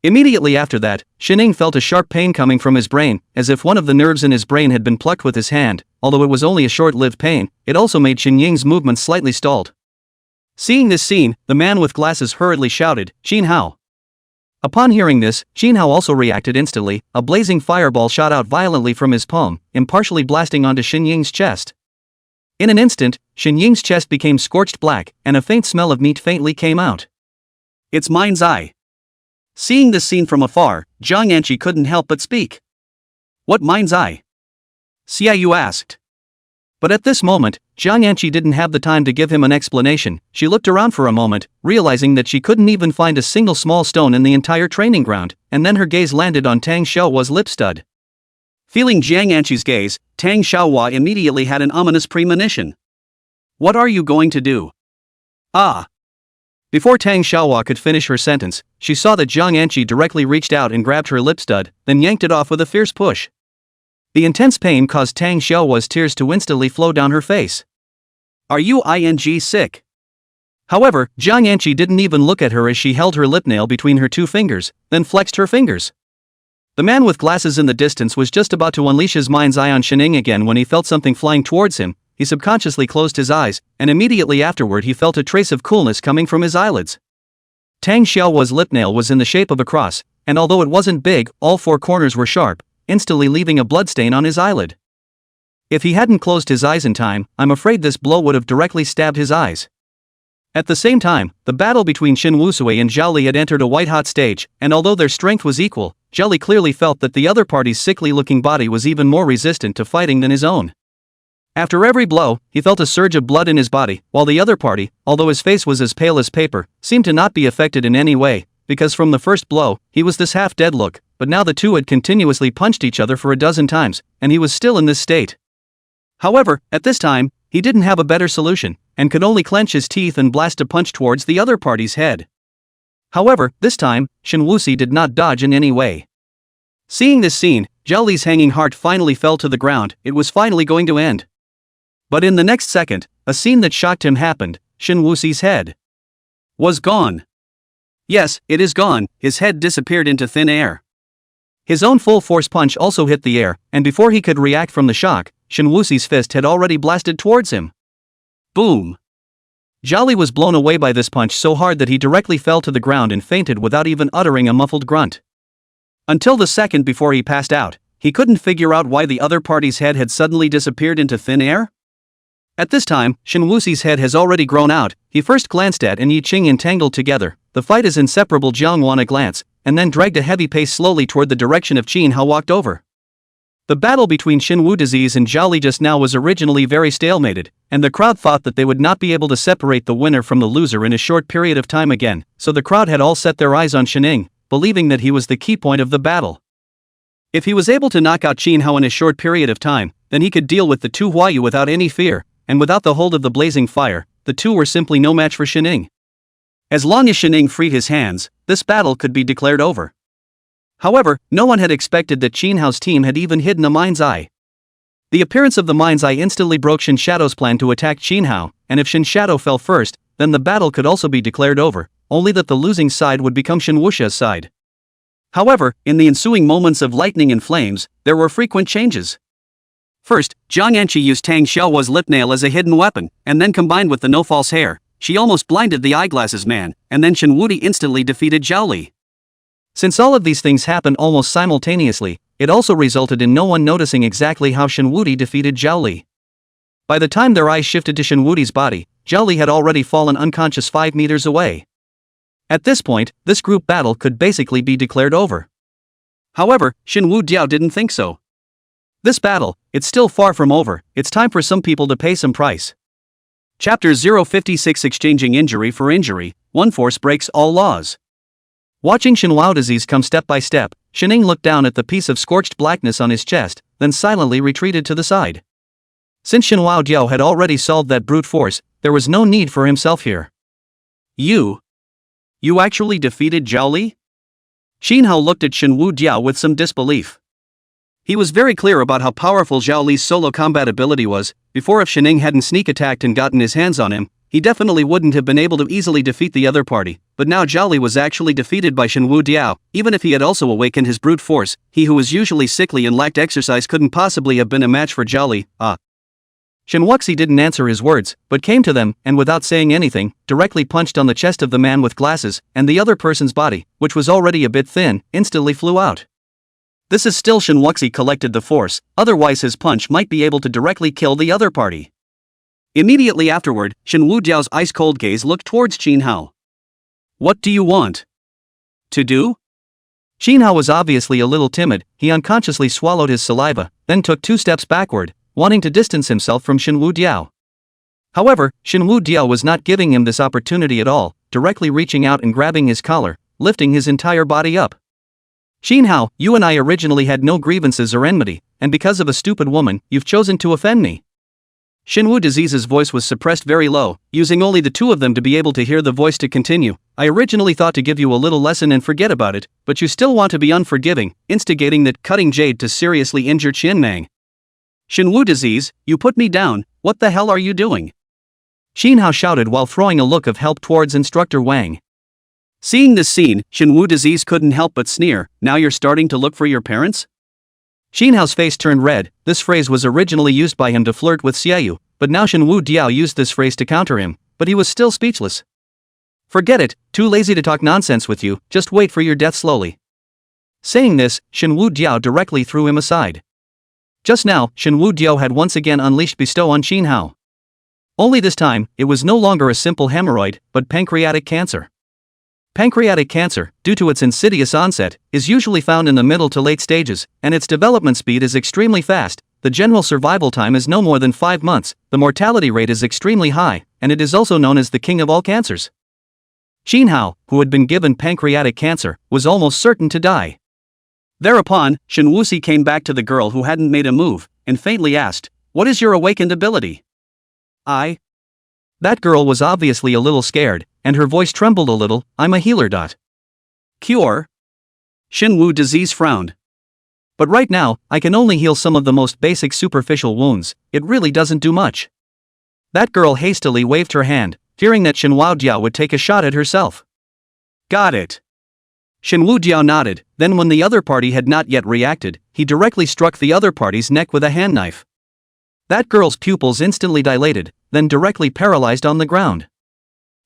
Immediately after that, Shining felt a sharp pain coming from his brain, as if one of the nerves in his brain had been plucked with his hand. Although it was only a short-lived pain, it also made Xinying's movements slightly stalled. Seeing this scene, the man with glasses hurriedly shouted, "Qin Hao!" Upon hearing this, Qin Hao also reacted instantly. A blazing fireball shot out violently from his palm, impartially blasting onto Xinying's chest. In an instant, Xinying's chest became scorched black, and a faint smell of meat faintly came out. "It's Mind's Eye." Seeing this scene from afar, Jiang Anqi couldn't help but speak. "What Mind's Eye?" Xiaoyu asked. But at this moment, Jiang Anqi didn't have the time to give him an explanation. She looked around for a moment, realizing that she couldn't even find a single small stone in the entire training ground, and then her gaze landed on Tang Xiaohua's lip stud. Feeling Jiang Anqi's gaze, Tang Xiaohua immediately had an ominous premonition. "What are you going to do?" "Ah." Before Tang Xiaohua could finish her sentence, she saw that Jiang Anqi directly reached out and grabbed her lip stud, then yanked it off with a fierce push. The intense pain caused Tang Xiaohua's tears to instantly flow down her face. "Are you sick?" However, Jiang Anqi didn't even look at her as she held her lip nail between her 2 fingers, then flexed her fingers. The man with glasses in the distance was just about to unleash his mind's eye on Shining again when he felt something flying towards him. he subconsciously closed his eyes, and immediately afterward he felt a trace of coolness coming from his eyelids. Tang Xiaohua's lip nail was in the shape of a cross, and although it wasn't big, all four corners were sharp, instantly leaving a bloodstain on his eyelid. If he hadn't closed his eyes in time, I'm afraid this blow would have directly stabbed his eyes. At the same time, the battle between Shin Wusui and Zhao Li had entered a white-hot stage, and although their strength was equal, Zhao Li clearly felt that the other party's sickly-looking body was even more resistant to fighting than his own. After every blow, he felt a surge of blood in his body, while the other party, although his face was as pale as paper, seemed to not be affected in any way, because from the first blow, he was this half-dead look, but now the two had continuously punched each other for a dozen times, and he was still in this state. However, at this time, he didn't have a better solution, and could only clench his teeth and blast a punch towards the other party's head. However, this time, Shin Wuxi did not dodge in any way. Seeing this scene, Zhao Li's hanging heart finally fell to the ground. It was finally going to end. But in the next second, a scene that shocked him happened. Shin Wuxi's head was gone. Yes, it is gone. His head disappeared into thin air. His own full-force punch also hit the air, and before he could react from the shock, Shin Wuxi's fist had already blasted towards him. Boom! Zhao Li was blown away by this punch so hard that he directly fell to the ground and fainted without even uttering a muffled grunt. Until the second before he passed out, he couldn't figure out why the other party's head had suddenly disappeared into thin air. At this time, Shin Wuxi's head has already grown out. He first glanced at and Yi Qing entangled together, the fight is inseparable. Jiang Wan a glance, and then dragged a heavy pace slowly toward the direction of Qin Hao walked over. The battle between Shin Wu Disease and Zhao Li just now was originally very stalemated, and the crowd thought that they would not be able to separate the winner from the loser in a short period of time again, so the crowd had all set their eyes on Shining, believing that he was the key point of the battle. If he was able to knock out Qin Hao in a short period of time, then he could deal with the two Huayu without any fear, and without the hold of the blazing fire, the two were simply no match for Shining. As long as Shining freed his hands, this battle could be declared over. However, no one had expected that Qin Hao's team had even hidden a mind's eye. The appearance of the mind's eye instantly broke Shin Shadow's plan to attack Qin Hao, and if Shin Shadow fell first, then the battle could also be declared over, only that the losing side would become Shin Wuxia's side. However, in the ensuing moments of lightning and flames, there were frequent changes. First, Zhang Yanqi used Tang Xiaohua's lip nail as a hidden weapon, and then combined with the no false hair, she almost blinded the eyeglasses man, and then Shin Wudi instantly defeated Zhao Li. Since all of these things happened almost simultaneously, it also resulted in no one noticing exactly how Shin Wudi defeated Zhao Li. By the time their eyes shifted to Shin Wudi's body, Zhao Li had already fallen unconscious 5 meters away. At this point, this group battle could basically be declared over. However, Shin Wu Diao didn't think so. This battle, it's still far from over. It's time for some people to pay some price. Chapter 056 Exchanging Injury for Injury, One Force Breaks All Laws. Watching Shin Wao Disease come step by step, Shining looked down at the piece of scorched blackness on his chest, then silently retreated to the side. Since Shin Wao Diao had already solved that brute force, there was no need for himself here. You actually defeated Zhao Li? Qin Hao looked at Shin Wu Diao with some disbelief. He was very clear about how powerful Zhao Li's solo combat ability was. Before, if Shining hadn't sneak attacked and gotten his hands on him, he definitely wouldn't have been able to easily defeat the other party, but now Zhao Li was actually defeated by Shin Wu Diao. Even if he had also awakened his brute force, he who was usually sickly and lacked exercise couldn't possibly have been a match for Zhao Li. Shin Wuxi didn't answer his words, but came to them, and without saying anything, directly punched on the chest of the man with glasses, and the other person's body, which was already a bit thin, instantly flew out. This is still Shin Wuxi collected the force, otherwise his punch might be able to directly kill the other party. Immediately afterward, Shin Wu Diao's ice-cold gaze looked towards Qin Hao. What do you want to do? Qin Hao was obviously a little timid. He unconsciously swallowed his saliva, then took 2 steps backward, wanting to distance himself from Shin Wu Diao. However, Shin Wu Diao was not giving him this opportunity at all, directly reaching out and grabbing his collar, lifting his entire body up. Qin Hao, you and I originally had no grievances or enmity, and because of a stupid woman, you've chosen to offend me. Shin Wu Disease's voice was suppressed very low, using only the two of them to be able to hear the voice to continue. I originally thought to give you a little lesson and forget about it, but you still want to be unforgiving, instigating that cutting jade to seriously injure Qin Mang. Shin Wu Disease, you put me down, what the hell are you doing? Qin Hao shouted while throwing a look of help towards Instructor Wang. Seeing this scene, Shin Wu Disease couldn't help but sneer. Now you're starting to look for your parents? Qin Hao's face turned red. This phrase was originally used by him to flirt with Xiaoyu, but now Shenwu Diao used this phrase to counter him, but he was still speechless. Forget it, too lazy to talk nonsense with you, just wait for your death slowly. Saying this, Shenwu Diao directly threw him aside. Just now, Shenwu Diao had once again unleashed bestow on Qin Hao. Only this time, it was no longer a simple hemorrhoid, but pancreatic cancer. Pancreatic cancer, due to its insidious onset, is usually found in the middle to late stages, and its development speed is extremely fast. The general survival time is no more than 5 months, the mortality rate is extremely high, and it is also known as the king of all cancers. Qin Hao, who had been given pancreatic cancer, was almost certain to die. Thereupon, Shen Wuxi came back to the girl who hadn't made a move, and faintly asked, "What is your awakened ability?" That girl was obviously a little scared, and her voice trembled a little. "I'm a healer. Cure? Shenwu disease frowned. But right now, I can only heal some of the most basic superficial wounds, it really doesn't do much." That girl hastily waved her hand, fearing that Shenwu Diao would take a shot at herself. Got it. Shenwu Diao nodded, then when the other party had not yet reacted, he directly struck the other party's neck with a hand knife. That girl's pupils instantly dilated, then directly paralyzed on the ground.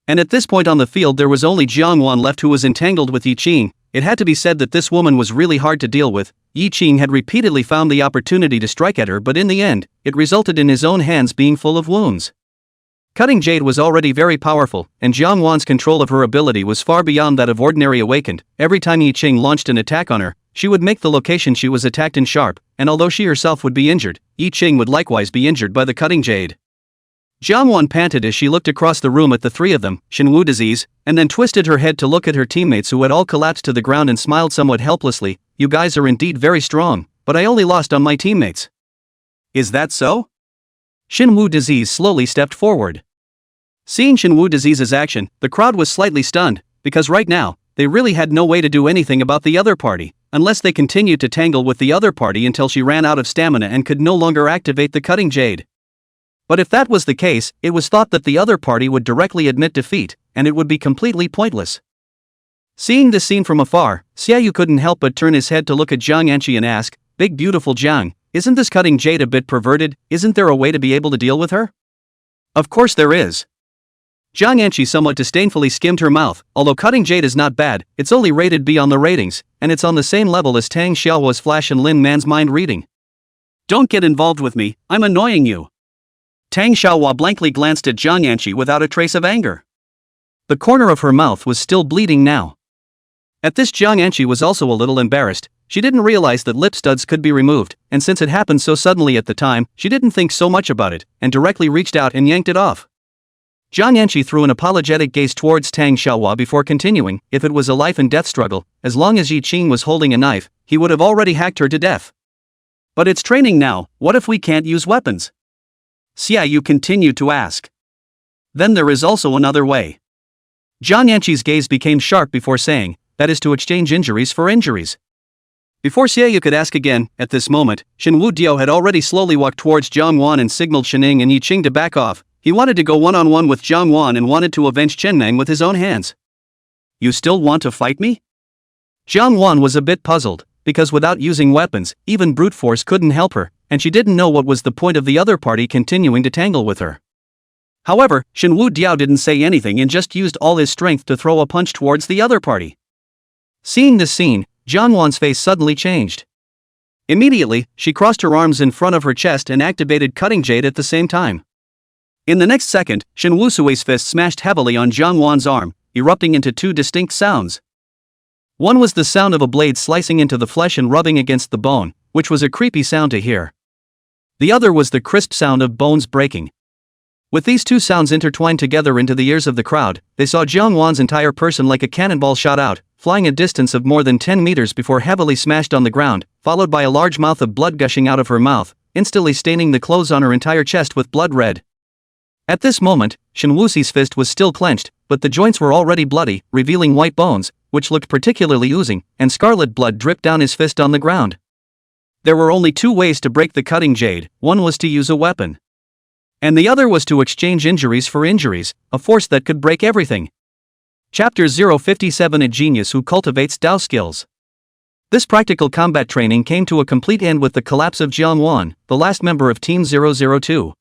And at this point on the field there was only Jiangwan left, who was entangled with Yi Qing. It had to be said that this woman was really hard to deal with. Yi Qing had repeatedly found the opportunity to strike at her, but in the end, it resulted in his own hands being full of wounds. Cutting Jade was already very powerful, and Jiangwan's control of her ability was far beyond that of ordinary awakened. Every time Yi Qing launched an attack on her, she would make the location she was attacked in sharp, and although she herself would be injured, Yi Qing would likewise be injured by the cutting jade. Jiangwan panted as she looked across the room at the three of them, Shenwu disease, and then twisted her head to look at her teammates who had all collapsed to the ground and smiled somewhat helplessly. "You guys are indeed very strong, but I only lost on my teammates." "Is that so?" Shenwu disease slowly stepped forward. Seeing Shenwu disease's action, the crowd was slightly stunned, because right now, they really had no way to do anything about the other party, unless they continued to tangle with the other party until she ran out of stamina and could no longer activate the cutting jade. But if that was the case, it was thought that the other party would directly admit defeat, and it would be completely pointless. Seeing this scene from afar, Xiaoyu couldn't help but turn his head to look at Jiang Anqi and ask, "Big beautiful Jiang, isn't this cutting jade a bit perverted? Isn't there a way to be able to deal with her?" "Of course there is." Jiang Anqi somewhat disdainfully skimmed her mouth. "Although cutting jade is not bad, it's only rated B on the ratings, and it's on the same level as Tang Xiaohua's flash and Lin Man's mind reading." "Don't get involved with me, I'm annoying you." Tang Xiaohua blankly glanced at Jiang Anqi without a trace of anger. The corner of her mouth was still bleeding now. At this, Jiang Anqi was also a little embarrassed. She didn't realize that lip studs could be removed, and since it happened so suddenly at the time, she didn't think so much about it, and directly reached out and yanked it off. Jiang Anqi threw an apologetic gaze towards Tang Xiaohua before continuing. If it was a life and death struggle, as long as Yi Qing was holding a knife, he would have already hacked her to death. "But it's training now, what if we can't use weapons?" Xiaoyu continued to ask. "Then there is also another way." Jiang Anqi's gaze became sharp before saying, "That is to exchange injuries for injuries." Before Xiaoyu could ask again, at this moment, Shenwu Diao had already slowly walked towards Jiangwan and signaled Shening and Yi Qing to back off. He wanted to go one-on-one with Jiangwan and wanted to avenge Chenmeng with his own hands. "You still want to fight me?" Jiangwan was a bit puzzled, because without using weapons, even brute force couldn't help her, and she didn't know what was the point of the other party continuing to tangle with her. However, Shenwu Diao didn't say anything and just used all his strength to throw a punch towards the other party. Seeing this scene, Jiangwan's face suddenly changed. Immediately, she crossed her arms in front of her chest and activated cutting jade at the same time. In the next second, Shenwu Sui's fist smashed heavily on Jiangwan's arm, erupting into two distinct sounds. One was the sound of a blade slicing into the flesh and rubbing against the bone, which was a creepy sound to hear. The other was the crisp sound of bones breaking. With these two sounds intertwined together into the ears of the crowd, they saw Jiangwan's entire person like a cannonball shot out, flying a distance of more than 10 meters before heavily smashed on the ground, followed by a large mouth of blood gushing out of her mouth, instantly staining the clothes on her entire chest with blood red. At this moment, Shen Wuxi's fist was still clenched, but the joints were already bloody, revealing white bones, which looked particularly oozing, and scarlet blood dripped down his fist on the ground. There were only two ways to break the cutting jade. One was to use a weapon, and the other was to exchange injuries for injuries, a force that could break everything. Chapter 057: A Genius Who Cultivates Dao Skills. This practical combat training came to a complete end with the collapse of Jiang Wan, the last member of Team 002.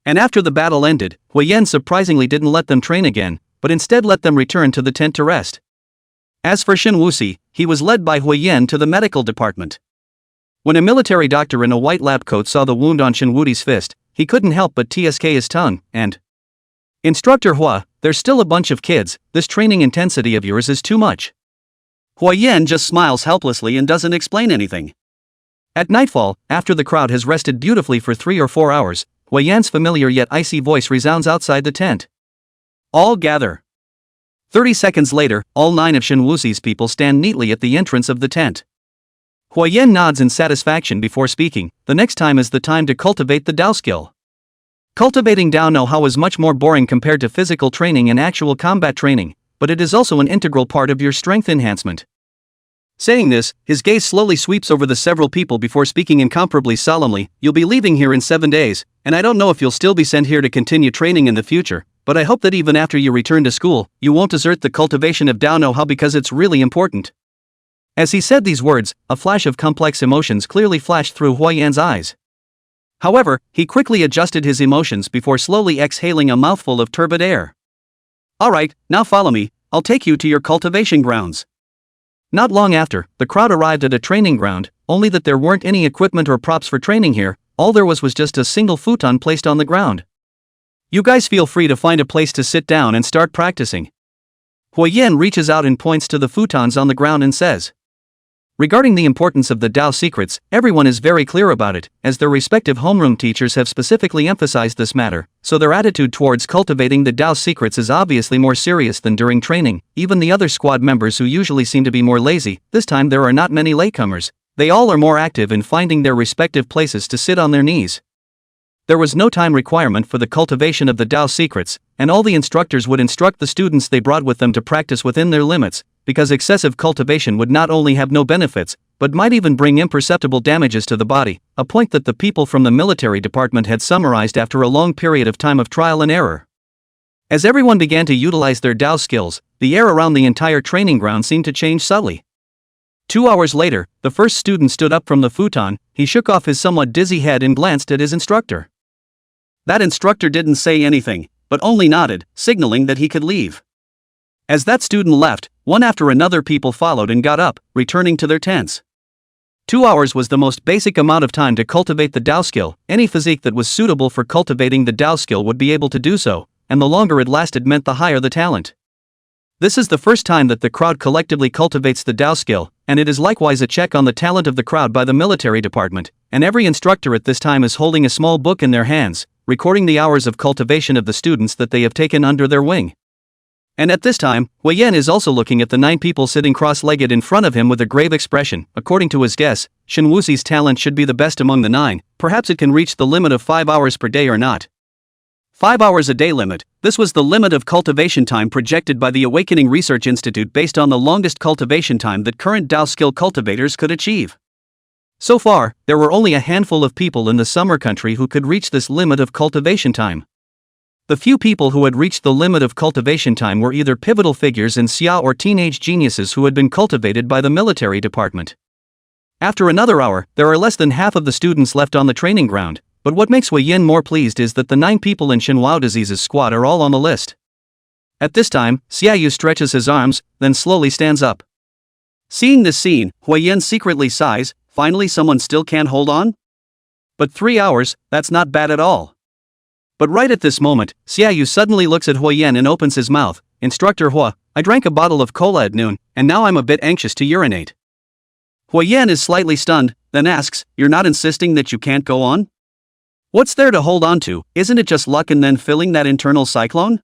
And after the battle ended, Huiyan surprisingly didn't let them train again, but instead let them return to the tent to rest. As for Shen Wuxi, he was led by Huiyan to the medical department. When a military doctor in a white lab coat saw the wound on Shen Wuxi's fist, he couldn't help but tsk his tongue, and "Instructor Hua, there's still a bunch of kids, this training intensity of yours is too much." Huiyan just smiles helplessly and doesn't explain anything. At nightfall, after the crowd has rested beautifully for 3 or 4 hours, Huiyan's familiar yet icy voice resounds outside the tent. "All gather." 30 seconds later, all 9 of Shen Wuxi's people stand neatly at the entrance of the tent. Huiyan nods in satisfaction before speaking. "The next time is the time to cultivate the Dao skill. Cultivating Dao know-how is much more boring compared to physical training and actual combat training, but it is also an integral part of your strength enhancement." Saying this, his gaze slowly sweeps over the several people before speaking incomparably solemnly. "You'll be leaving here in 7 days, and I don't know if you'll still be sent here to continue training in the future, but I hope that even after you return to school, you won't desert the cultivation of Dao know-how because it's really important." As he said these words, a flash of complex emotions clearly flashed through Huiyan's eyes. However, he quickly adjusted his emotions before slowly exhaling a mouthful of turbid air. "Alright, now follow me, I'll take you to your cultivation grounds." Not long after, the crowd arrived at a training ground, only that there weren't any equipment or props for training here. All there was just a single futon placed on the ground. "You guys feel free to find a place to sit down and start practicing." Huiyan reaches out and points to the futons on the ground and says. Regarding the importance of the Dao secrets, everyone is very clear about it, as their respective homeroom teachers have specifically emphasized this matter, so their attitude towards cultivating the Dao secrets is obviously more serious than during training. Even the other squad members who usually seem to be more lazy, this time there are not many latecomers. They all are more active in finding their respective places to sit on their knees. There was no time requirement for the cultivation of the Dao secrets, and all the instructors would instruct the students they brought with them to practice within their limits, because excessive cultivation would not only have no benefits, but might even bring imperceptible damages to the body, a point that the people from the military department had summarized after a long period of time of trial and error. As everyone began to utilize their Dao skills, the air around the entire training ground seemed to change subtly. 2 hours later, the first student stood up from the futon. He shook off his somewhat dizzy head and glanced at his instructor. That instructor didn't say anything, but only nodded, signaling that he could leave. As that student left, one after another people followed and got up, returning to their tents. 2 hours was the most basic amount of time to cultivate the Dao skill. Any physique that was suitable for cultivating the Dao skill would be able to do so, and the longer it lasted meant the higher the talent. This is the first time that the crowd collectively cultivates the Dao skill, and it is likewise a check on the talent of the crowd by the military department, and every instructor at this time is holding a small book in their hands, recording the hours of cultivation of the students that they have taken under their wing. And at this time, Huiyan is also looking at the 9 people sitting cross-legged in front of him with a grave expression. According to his guess, Shen Wuxi's talent should be the best among the 9, perhaps it can reach the limit of 5 hours per day or not. 5 hours a day limit, this was the limit of cultivation time projected by the Awakening Research Institute based on the longest cultivation time that current Dao skill cultivators could achieve. So far, there were only a handful of people in the summer country who could reach this limit of cultivation time. The few people who had reached the limit of cultivation time were either pivotal figures in Xia or teenage geniuses who had been cultivated by the military department. After another hour, there are less than half of the students left on the training ground, but what makes Huiyan more pleased is that the 9 people in Shenhua Disease's squad are all on the list. At this time, Xiaoyu stretches his arms, then slowly stands up. Seeing this scene, Huiyan secretly sighs. Finally someone still can't hold on? But 3 hours, that's not bad at all. But right at this moment, Xiaoyu suddenly looks at Huiyan and opens his mouth. Instructor Hua, I drank a bottle of cola at noon, and now I'm a bit anxious to urinate. Huiyan is slightly stunned, then asks, you're not insisting that you can't go on? What's there to hold on to, isn't it just luck and then filling that internal cyclone?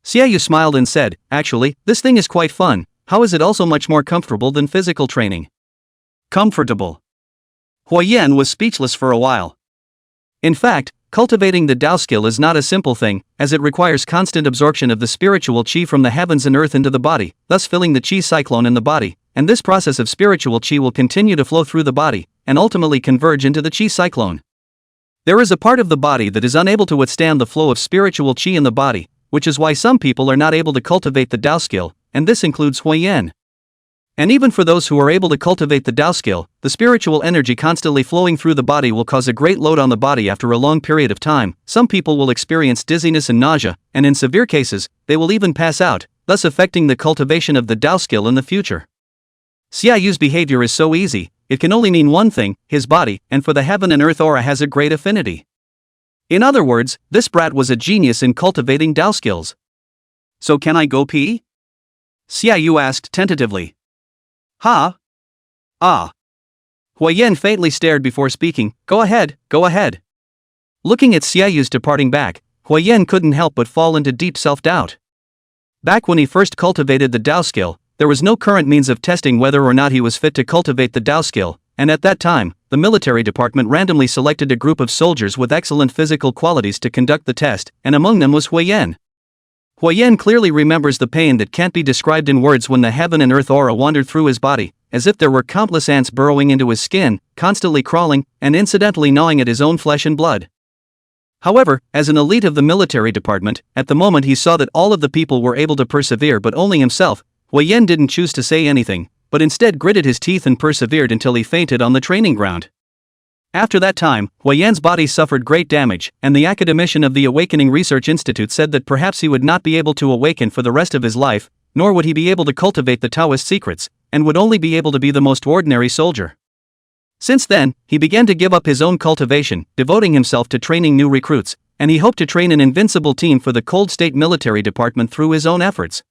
Xiaoyu smiled and said, actually, this thing is quite fun. How is it also much more comfortable than physical training? Comfortable. Huiyan was speechless for a while. In fact, cultivating the Dao skill is not a simple thing, as it requires constant absorption of the spiritual qi from the heavens and earth into the body, thus filling the qi cyclone in the body, and this process of spiritual qi will continue to flow through the body, and ultimately converge into the qi cyclone. There is a part of the body that is unable to withstand the flow of spiritual qi in the body, which is why some people are not able to cultivate the Dao skill, and this includes Huiyan. And even for those who are able to cultivate the Tao skill, the spiritual energy constantly flowing through the body will cause a great load on the body after a long period of time. Some people will experience dizziness and nausea, and in severe cases, they will even pass out, thus affecting the cultivation of the Tao skill in the future. Xiaoyu's behavior is so easy, it can only mean one thing: his body, and for the heaven and earth aura has a great affinity. In other words, this brat was a genius in cultivating Tao skills. So can I go pee? Xiaoyu asked tentatively. Ha? Ah. Huayan faintly stared before speaking. Go ahead, go ahead. Looking at Xiaoyu's departing back, Huayan couldn't help but fall into deep self-doubt. Back when he first cultivated the Tao skill, there was no current means of testing whether or not he was fit to cultivate the Tao skill, and at that time, the military department randomly selected a group of soldiers with excellent physical qualities to conduct the test, and among them was Huayan. Huayan clearly remembers the pain that can't be described in words when the heaven and earth aura wandered through his body, as if there were countless ants burrowing into his skin, constantly crawling, and incidentally gnawing at his own flesh and blood. However, as an elite of the military department, at the moment he saw that all of the people were able to persevere but only himself. Huayan didn't choose to say anything, but instead gritted his teeth and persevered until he fainted on the training ground. After that time, Huayan's body suffered great damage, and the academician of the Awakening Research Institute said that perhaps he would not be able to awaken for the rest of his life, nor would he be able to cultivate the Taoist secrets, and would only be able to be the most ordinary soldier. Since then, he began to give up his own cultivation, devoting himself to training new recruits, and he hoped to train an invincible team for the Cold State Military Department through his own efforts.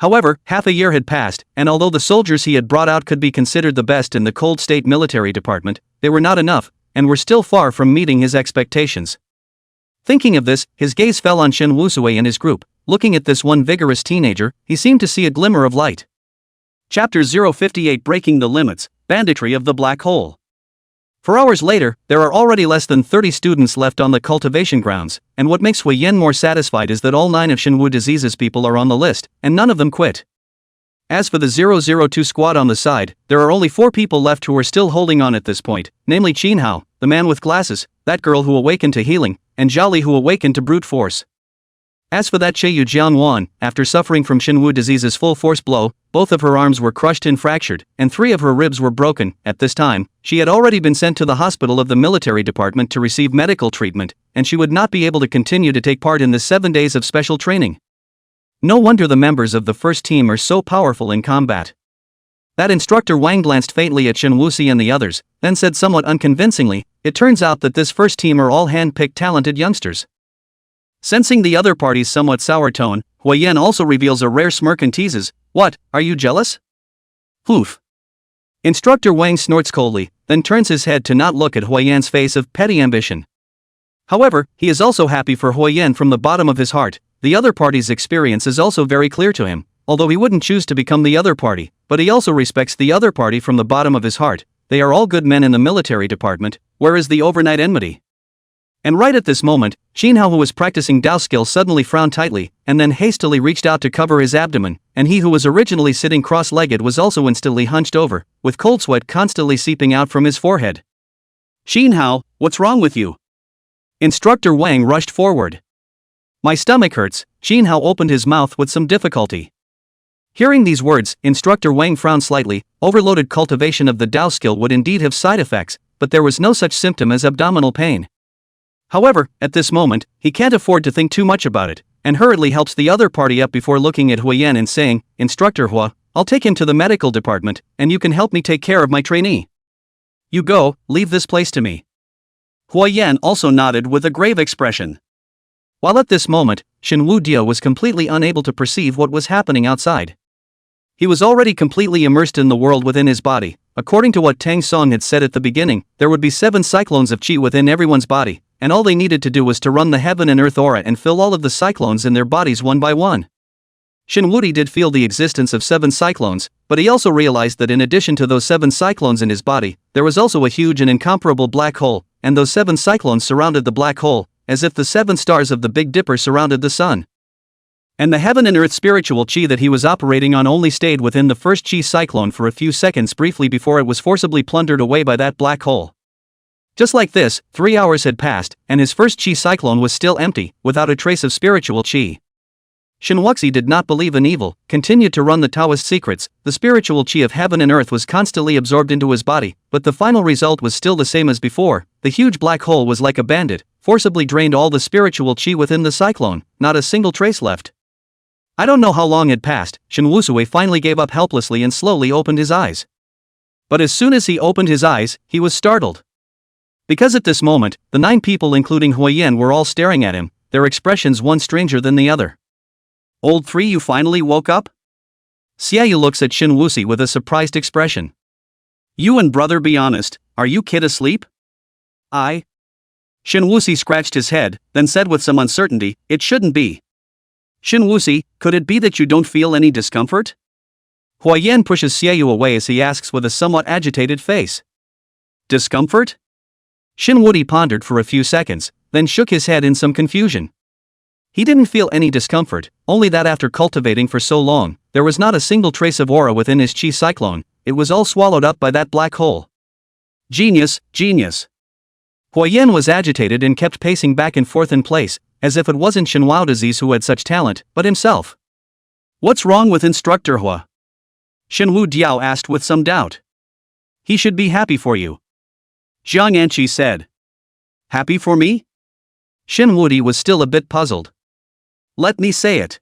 However, half a year had passed, and although the soldiers he had brought out could be considered the best in the Cold State Military Department, they were not enough, and were still far from meeting his expectations. Thinking of this, his gaze fell on Shen Wusui and his group. Looking at this one vigorous teenager, he seemed to see a glimmer of light. Chapter 058: Breaking the Limits, Banditry of the Black Hole. 4 hours later, there are already less than 30 students left on the cultivation grounds, and what makes Huayan more satisfied is that all 9 of Shenwu Disease's people are on the list, and none of them quit. As for the 002 squad on the side, there are only 4 people left who are still holding on at this point, namely Qinhao, the man with glasses, that girl who awakened to healing, and Zhali who awakened to brute force. As for that Cheiyu Jianwan, after suffering from Shenwu Disease's full force blow, both of her arms were crushed and fractured, and 3 of her ribs were broken. At this time, she had already been sent to the hospital of the military department to receive medical treatment, and she would not be able to continue to take part in the 7 days of special training. No wonder the members of the first team are so powerful in combat. That instructor Wang glanced faintly at Shen Wuxi and the others, then said somewhat unconvincingly, "It turns out that this first team are all hand-picked talented youngsters." Sensing the other party's somewhat sour tone, Huayan also reveals a rare smirk and teases, "What, are you jealous?" Poof. Instructor Wang snorts coldly, then turns his head to not look at Huayan's face of petty ambition. However, he is also happy for Huayan from the bottom of his heart. The other party's experience is also very clear to him, although he wouldn't choose to become the other party, but he also respects the other party from the bottom of his heart. They are all good men in the military department. Where is the overnight enmity? And right at this moment, Qinhao, who was practicing Dao skill, suddenly frowned tightly, and then hastily reached out to cover his abdomen, and he who was originally sitting cross-legged was also instantly hunched over, with cold sweat constantly seeping out from his forehead. "Qinhao, what's wrong with you?" Instructor Wang rushed forward. "My stomach hurts." Qinhao opened his mouth with some difficulty. Hearing these words, Instructor Wang frowned slightly. Overloaded cultivation of the Dao skill would indeed have side effects, but there was no such symptom as abdominal pain. However, at this moment, he can't afford to think too much about it, and hurriedly helps the other party up before looking at Huayan and saying, "Instructor Hua, I'll take him to the medical department, and you can help me take care of my trainee. You go, leave this place to me." Huayan also nodded with a grave expression. While at this moment, Shenwu Dio was completely unable to perceive what was happening outside. He was already completely immersed in the world within his body. According to what Tang Song had said at the beginning, there would be 7 cyclones of qi within everyone's body, and all they needed to do was to run the heaven and earth aura and fill all of the cyclones in their bodies one by one. Shenwudi did feel the existence of 7 cyclones, but he also realized that in addition to those 7 cyclones in his body, there was also a huge and incomparable black hole, and those 7 cyclones surrounded the black hole, as if the 7 stars of the Big Dipper surrounded the sun. And the heaven and earth spiritual qi that he was operating on only stayed within the first qi cyclone for a few seconds briefly before it was forcibly plundered away by that black hole. Just like this, 3 hours had passed, and his first qi cyclone was still empty, without a trace of spiritual qi. Shin Wuxi did not believe in evil, continued to run the Taoist secrets, the spiritual chi of heaven and earth was constantly absorbed into his body, but the final result was still the same as before. The huge black hole was like a bandit, forcibly drained all the spiritual chi within the cyclone, not a single trace left. I don't know how long had passed. Shin Wuxi finally gave up helplessly and slowly opened his eyes. But as soon as he opened his eyes, he was startled. Because at this moment, the 9 people including Huayan were all staring at him, their expressions one stranger than the other. Old 3, you finally woke up? Xiaoyu looks at Shin Wuxi with a surprised expression. You and brother, be honest, are you kid asleep? Shin Wuxi scratched his head, then said with some uncertainty, it shouldn't be. Shin Wuxi, could it be that you don't feel any discomfort? Huayan pushes Xiaoyu away as he asks with a somewhat agitated face. Discomfort? Shin Wuxi pondered for a few seconds, then shook his head in some confusion. He didn't feel any discomfort, only that after cultivating for so long, there was not a single trace of aura within his chi cyclone, it was all swallowed up by that black hole. Genius, genius. Huayan was agitated and kept pacing back and forth in place, as if it wasn't Shinhua disease who had such talent, but himself. What's wrong with Instructor Hua? Shinwu Diao asked with some doubt. He should be happy for you. Jiang Anqi said. Happy for me? Shin Wuxi was still a bit puzzled. Let me say it.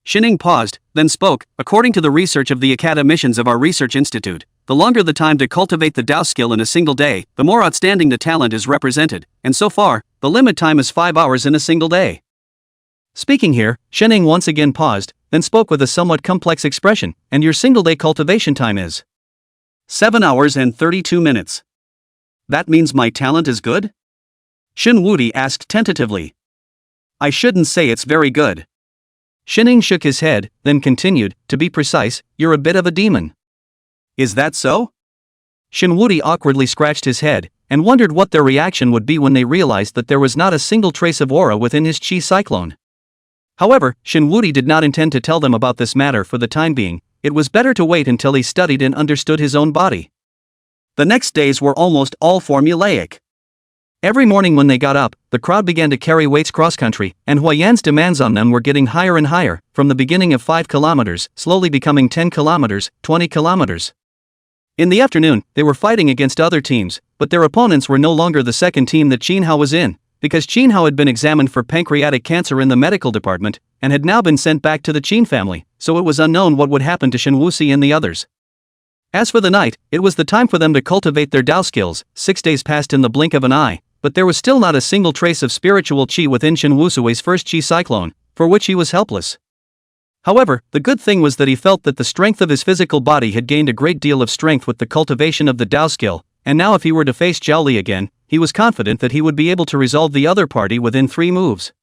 Shining paused, then spoke. According to the research of the academicians of our research institute, the longer the time to cultivate the Dao skill in a single day, the more outstanding the talent is represented, and so far, the limit time is 5 hours in a single day. Speaking here, Shening once again paused, then spoke with a somewhat complex expression, and your single day cultivation time is 7 hours and 32 minutes. That means my talent is good? Shin Wuxi asked tentatively. I shouldn't say it's very good. Shining shook his head, then continued, to be precise, you're a bit of a demon. Is that so? Shin Wuxi awkwardly scratched his head, and wondered what their reaction would be when they realized that there was not a single trace of aura within his chi cyclone. However, Shin Wuxi did not intend to tell them about this matter for the time being, it was better to wait until he studied and understood his own body. The next days were almost all formulaic. Every morning when they got up, the crowd began to carry weights cross-country, and Huayan's demands on them were getting higher and higher, from the beginning of 5 kilometers, slowly becoming 10 kilometers, 20 kilometers. In the afternoon, they were fighting against other teams, but their opponents were no longer the second team that Qinhao was in, because Qinhao had been examined for pancreatic cancer in the medical department, and had now been sent back to the Qin family, so it was unknown what would happen to Shin Wuxi and the others. As for the night, it was the time for them to cultivate their Dao skills. 6 days passed in the blink of an eye, but there was still not a single trace of spiritual chi within Shin Wuxi's first chi cyclone, for which he was helpless. However, the good thing was that he felt that the strength of his physical body had gained a great deal of strength with the cultivation of the Dao skill, and now if he were to face Zhao Li again, he was confident that he would be able to resolve the other party within 3 moves.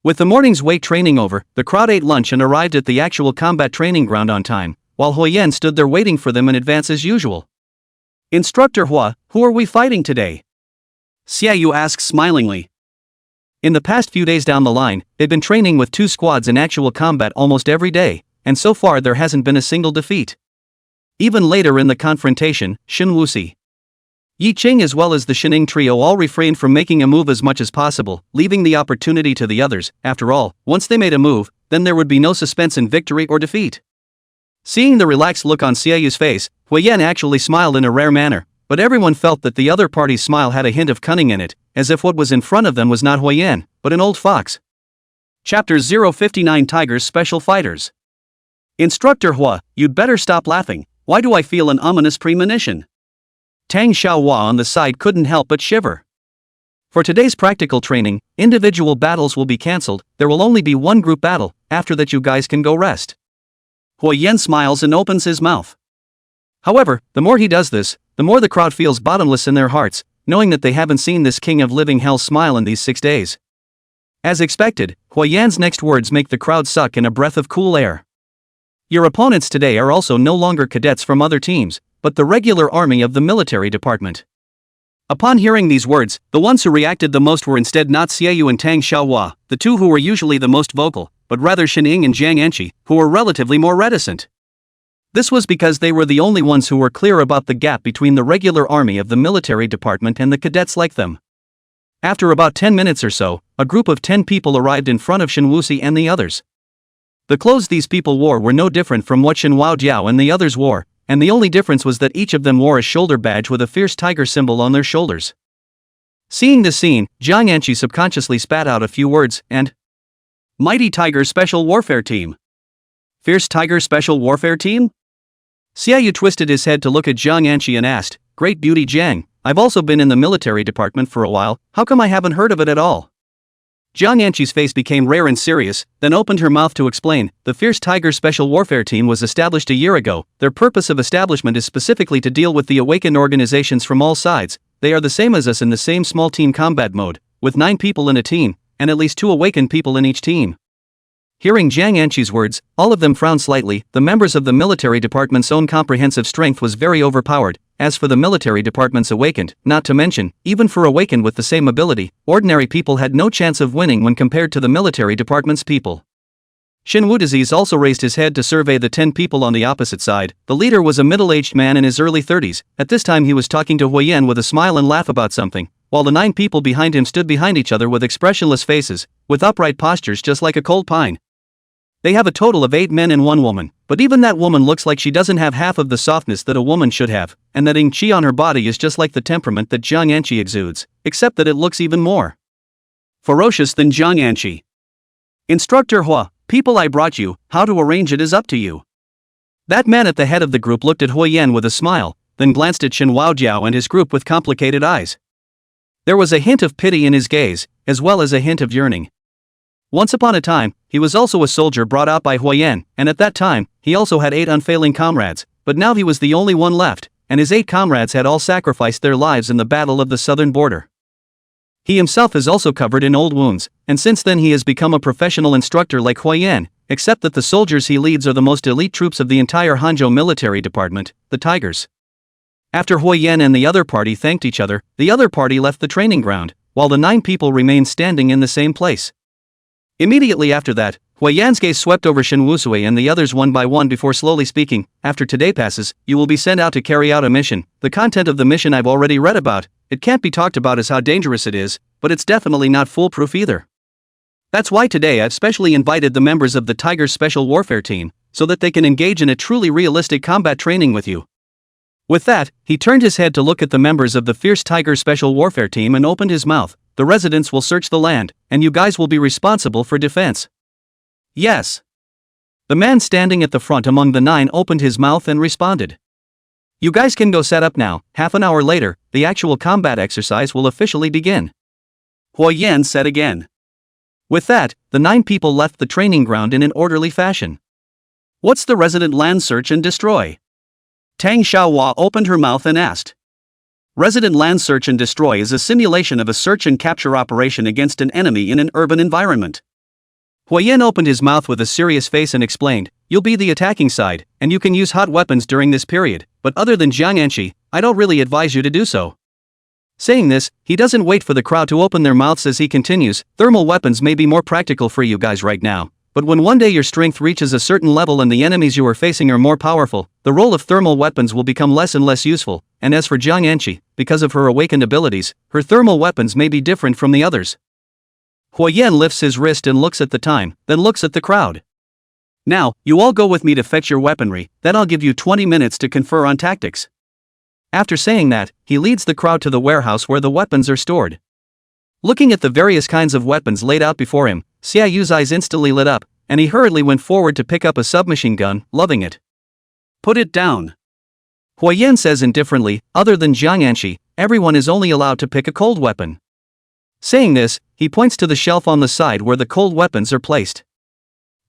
With the morning's weight training over, the crowd ate lunch and arrived at the actual combat training ground on time, while Huayan stood there waiting for them in advance as usual. Instructor Hua, who are we fighting today? Xiaoyu asked smilingly. In the past few days down the line, they've been training with 2 squads in actual combat almost every day, and so far there hasn't been a single defeat. Even later in the confrontation, Shin Wuxi, Yi Qing as well as the Shining trio all refrained from making a move as much as possible, leaving the opportunity to the others. After all, once they made a move, then there would be no suspense in victory or defeat. Seeing the relaxed look on Xiaoyu's face, Huayan actually smiled in a rare manner, but everyone felt that the other party's smile had a hint of cunning in it, as if what was in front of them was not Huayan, but an old fox. Chapter 059 Tigers Special Fighters. Instructor Hua, you'd better stop laughing, why do I feel an ominous premonition? Tang Xiaohua on the side couldn't help but shiver. For today's practical training, individual battles will be cancelled, there will only be one group battle, after that you guys can go rest. Huayan smiles and opens his mouth. However, the more he does this, the more the crowd feels bottomless in their hearts, knowing that they haven't seen this king of living hell smile in these 6 days. As expected, Huayan's next words make the crowd suck in a breath of cool air. Your opponents today are also no longer cadets from other teams, but the regular army of the military department. Upon hearing these words, the ones who reacted the most were instead not Xiaoyu and Tang Xiaohua, the two who were usually the most vocal, but rather Shining and Jiang Anqi, who were relatively more reticent. This was because they were the only ones who were clear about the gap between the regular army of the military department and the cadets like them. After about 10 minutes or so, a group of 10 people arrived in front of Shin Wuxi and the others. The clothes these people wore were no different from what Shen Jiao and the others wore, and the only difference was that each of them wore a shoulder badge with a fierce tiger symbol on their shoulders. Seeing this scene, Jiang Yanqi subconsciously spat out a few words, and Mighty Tiger Special Warfare Team. Fierce Tiger Special Warfare Team? Xiaoyu twisted his head to look at Jiang Yanqi and asked, Great Beauty Jiang, I've also been in the military department for a while, how come I haven't heard of it at all? Jiang Yanqi's face became rare and serious, then opened her mouth to explain, the Fierce Tiger Special Warfare Team was established a year ago. Their purpose of establishment is specifically to deal with the awakened organizations from all sides. They are the same as us in the same small team combat mode, with 9 people in a team, and at least 2 awakened people in each team. Hearing Jiang Yanqi's words, all of them frowned slightly. The members of the military department's own comprehensive strength was very overpowered. As for the military department's awakened, not to mention, even for awakened with the same ability, ordinary people had no chance of winning when compared to the military department's people. Shen Wudiziz also raised his head to survey the 10 people on the opposite side. The leader was a middle-aged man in his early 30s. At this time he was talking to Huiyan with a smile and laugh about something, while the 9 people behind him stood behind each other with expressionless faces, with upright postures just like a cold pine. They have a total of 8 men and 1 woman, but even that woman looks like she doesn't have half of the softness that a woman should have, and that ing qi on her body is just like the temperament that Jiang Yanqi exudes, except that it looks even more ferocious than Jiang Yanqi. Instructor Hua, people I brought you, how to arrange it is up to you. That man at the head of the group looked at Huiyan with a smile, then glanced at Shen Jiao and his group with complicated eyes. There was a hint of pity in his gaze, as well as a hint of yearning. Once upon a time, he was also a soldier brought out by Huiyan, and at that time, he also had 8 unfailing comrades, but now he was the only one left, and his 8 comrades had all sacrificed their lives in the battle of the southern border. He himself is also covered in old wounds, and since then he has become a professional instructor like Huiyan, except that the soldiers he leads are the most elite troops of the entire Hanzhou military department, the Tigers. After Huiyan and the other party thanked each other, the other party left the training ground, while the 9 people remained standing in the same place. Immediately after that, Huiyan's gaze swept over Shen Wusui and the others one by one before slowly speaking, after today passes, you will be sent out to carry out a mission. The content of the mission I've already read about. It can't be talked about as how dangerous it is, but it's definitely not foolproof either. That's why today I've specially invited the members of the Tiger's Special Warfare Team, so that they can engage in a truly realistic combat training with you. With that, he turned his head to look at the members of the Fierce Tiger Special Warfare Team and opened his mouth. The residents will search the land, and you guys will be responsible for defense. Yes. The man standing at the front among the 9 opened his mouth and responded. You guys can go set up now. Half an hour later, the actual combat exercise will officially begin. Huiyan said again. With that, the 9 people left the training ground in an orderly fashion. What's the resident land search and destroy? Tang Xiaohua opened her mouth and asked. Resident land search and destroy is a simulation of a search and capture operation against an enemy in an urban environment. Huiyan opened his mouth with a serious face and explained, you'll be the attacking side, and you can use hot weapons during this period, but other than Jiang Yanqi, I don't really advise you to do so. Saying this, he doesn't wait for the crowd to open their mouths as he continues, thermal weapons may be more practical for you guys right now, but when one day your strength reaches a certain level and the enemies you are facing are more powerful, the role of thermal weapons will become less and less useful, and as for Jiang Yanqi, because of her awakened abilities, her thermal weapons may be different from the others. Huiyan lifts his wrist and looks at the time, then looks at the crowd. Now, you all go with me to fetch your weaponry, then I'll give you 20 minutes to confer on tactics. After saying that, he leads the crowd to the warehouse where the weapons are stored. Looking at the various kinds of weapons laid out before him, Xiaoyu's eyes instantly lit up, and he hurriedly went forward to pick up a submachine gun, loving it. Put it down. Huiyan says indifferently, other than Jiang Yanqi, everyone is only allowed to pick a cold weapon. Saying this, he points to the shelf on the side where the cold weapons are placed.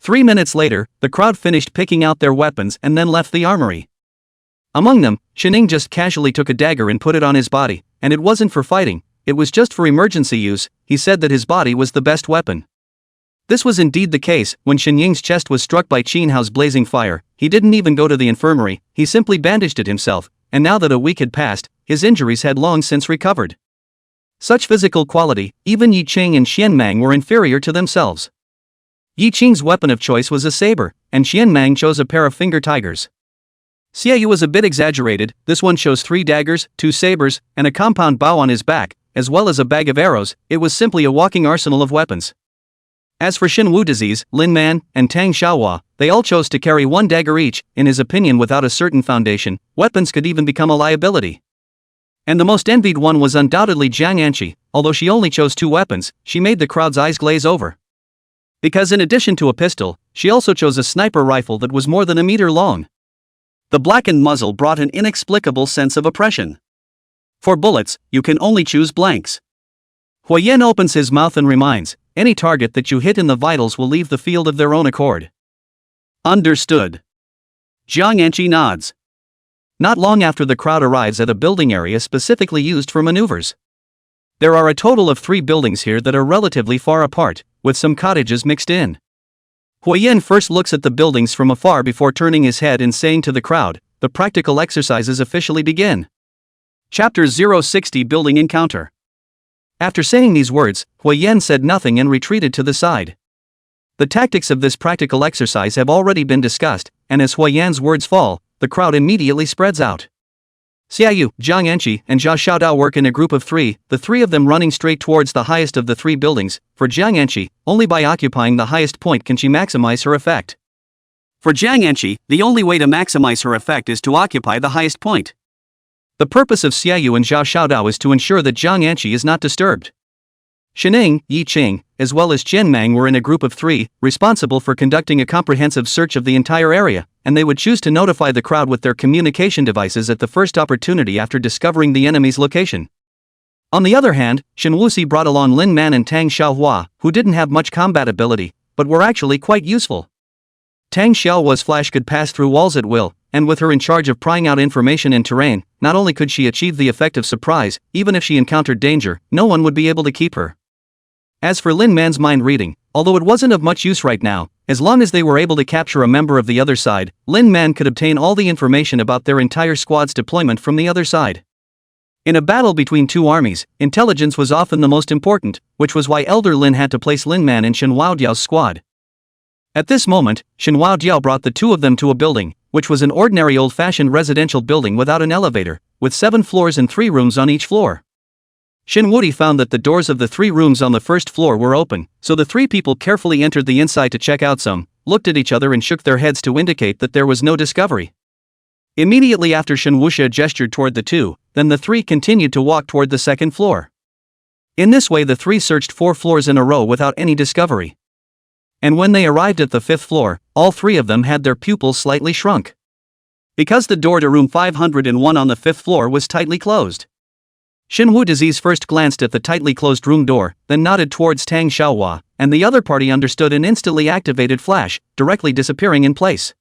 3 minutes later, the crowd finished picking out their weapons and then left the armory. Among them, Shening just casually took a dagger and put it on his body, and it wasn't for fighting, it was just for emergency use. He said that his body was the best weapon. This was indeed the case. When Shen Ying's chest was struck by Qin Hao's blazing fire, he didn't even go to the infirmary, he simply bandaged it himself, and now that a week had passed, his injuries had long since recovered. Such physical quality, even Yi Qing and Xian Mang were inferior to themselves. Yi Qing's weapon of choice was a saber, and Xian Mang chose a pair of finger tigers. Xiaoyu was a bit exaggerated, this one chose 3 daggers, 2 sabers, and a compound bow on his back, as well as a bag of arrows. It was simply a walking arsenal of weapons. As for Xinwu disease, Lin Man, and Tang Xiaohua, they all chose to carry one dagger each. In his opinion, without a certain foundation, weapons could even become a liability. And the most envied one was undoubtedly Jiang Anqi. Although she only chose 2 weapons, she made the crowd's eyes glaze over. Because in addition to a pistol, she also chose a sniper rifle that was more than a meter long. The blackened muzzle brought an inexplicable sense of oppression. For bullets, you can only choose blanks. Huayan opens his mouth and reminds, any target that you hit in the vitals will leave the field of their own accord. Understood. Jiang Anqi nods. Not long after the crowd arrives at a building area specifically used for maneuvers. There are a total of 3 buildings here that are relatively far apart, with some cottages mixed in. Huayan first looks at the buildings from afar before turning his head and saying to the crowd, the practical exercises officially begin. Chapter 060 Building Encounter. After saying these words, Huayan said nothing and retreated to the side. The tactics of this practical exercise have already been discussed, and as Huayan's words fall, the crowd immediately spreads out. Xiaoyu, Jiang Anqi, and Zhao Xiaodao work in a group of 3, the 3 of them running straight towards the highest of the 3 buildings. For Jiang Anqi, only by occupying the highest point can she maximize her effect. For Jiang Anqi, the only way to maximize her effect is to occupy the highest point. The purpose of Xiaoyu and Zhao Xiaodao is to ensure that Jiang Anqi is not disturbed. Shining, Yi Qing, as well as Chen Mang were in a group of 3, responsible for conducting a comprehensive search of the entire area, and they would choose to notify the crowd with their communication devices at the first opportunity after discovering the enemy's location. On the other hand, Shen Wuxi brought along Lin Man and Tang Xiaohua, who didn't have much combat ability, but were actually quite useful. Tang Xiaohua's flash could pass through walls at will, and with her in charge of prying out information in terrain, not only could she achieve the effect of surprise, even if she encountered danger, no one would be able to keep her. As for Lin Man's mind reading, although it wasn't of much use right now, as long as they were able to capture a member of the other side, Lin Man could obtain all the information about their entire squad's deployment from the other side. In a battle between 2 armies, intelligence was often the most important, which was why Elder Lin had to place Lin Man in Shen Waodiao's squad. At this moment, Shen Waodiao brought the 2 of them to a building, which was an ordinary old-fashioned residential building without an elevator, with 7 floors and 3 rooms on each floor. Shen Wuxi found that the doors of the 3 rooms on the first floor were open, so the 3 people carefully entered the inside to check out some, looked at each other and shook their heads to indicate that there was no discovery. Immediately after Shen Wuxi gestured toward the 2, then the 3 continued to walk toward the second floor. In this way the 3 searched 4 floors in a row without any discovery. And when they arrived at the 5th floor, all 3 of them had their pupils slightly shrunk. Because the door to room 501 on the 5th floor was tightly closed. Xinwu Disease first glanced at the tightly closed room door, then nodded towards Tang Xiaohua, and the other party understood and instantly activated flash, directly disappearing in place.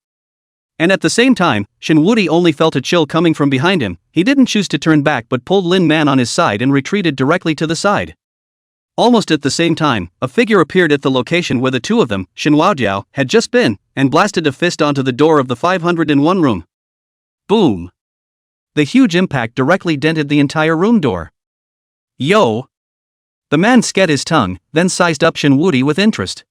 And at the same time, Shen Wuxi only felt a chill coming from behind him. He didn't choose to turn back but pulled Lin Man on his side and retreated directly to the side. Almost at the same time, a figure appeared at the location where the 2 of them, Shen Waodiao, had just been, and blasted a fist onto the door of the 501 room. Boom! The huge impact directly dented the entire room door. Yo! The man scat his tongue, then sized up Shen Wuxi with interest.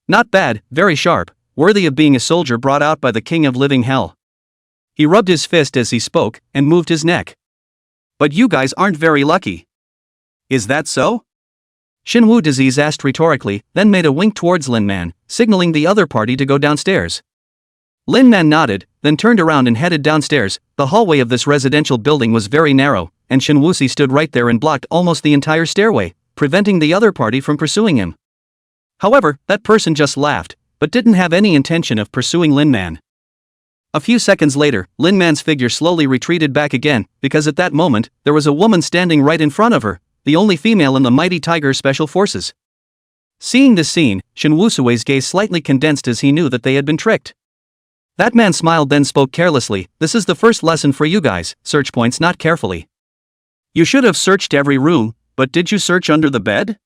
Not bad, very sharp, worthy of being a soldier brought out by the king of living hell. He rubbed his fist as he spoke, and moved his neck. But you guys aren't very lucky. Is that so? Xinwu Disease asked rhetorically, then made a wink towards Lin Man, signaling the other party to go downstairs. Lin Man nodded, then turned around and headed downstairs. The hallway of this residential building was very narrow, and Shen Wuxi stood right there and blocked almost the entire stairway, preventing the other party from pursuing him. However, that person just laughed, but didn't have any intention of pursuing Lin Man. A few seconds later, Lin Man's figure slowly retreated back again, because at that moment, there was a woman standing right in front of her, the only female in the mighty Tiger Special Forces. Seeing this scene, Shen Wusui's gaze slightly condensed as he knew that they had been tricked. That man smiled then spoke carelessly, "This is the first lesson for you guys, search points not carefully. You should have searched every room, but did you search under the bed?"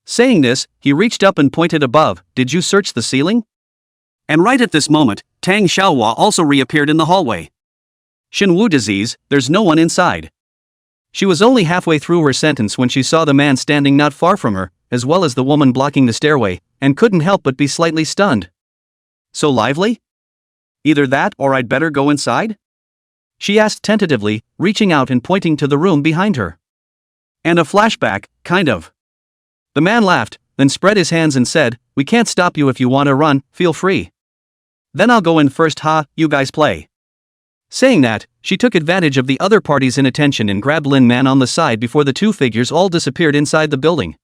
Saying this, he reached up and pointed above, "Did you search the ceiling?" And right at this moment, Tang Xiaohua also reappeared in the hallway. Xinwu Disease, there's no one inside. She was only halfway through her sentence when she saw the man standing not far from her, as well as the woman blocking the stairway, and couldn't help but be slightly stunned. So lively? Either that or I'd better go inside? She asked tentatively, reaching out and pointing to the room behind her. And a flashback, kind of. The man laughed, then spread his hands and said, "We can't stop you if you want to run, feel free. Then I'll go in first, you guys play." Saying that, she took advantage of the other party's inattention and grabbed Lin Man on the side before the two figures all disappeared inside the building.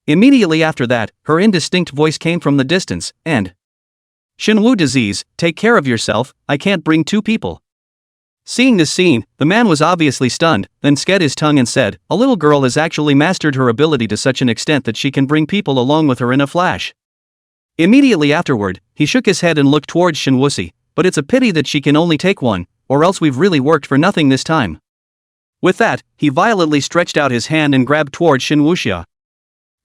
Immediately after that, her indistinct voice came from the distance, and Shinwu disease, take care of yourself, I can't bring two people. Seeing this scene, the man was obviously stunned, then scat his tongue and said, a little girl has actually mastered her ability to such an extent that she can bring people along with her in a flash. Immediately afterward, he shook his head and looked towards Shinwusi, but it's a pity that she can only take one, or else we've really worked for nothing this time. With that, he violently stretched out his hand and grabbed towards Shinwuxia.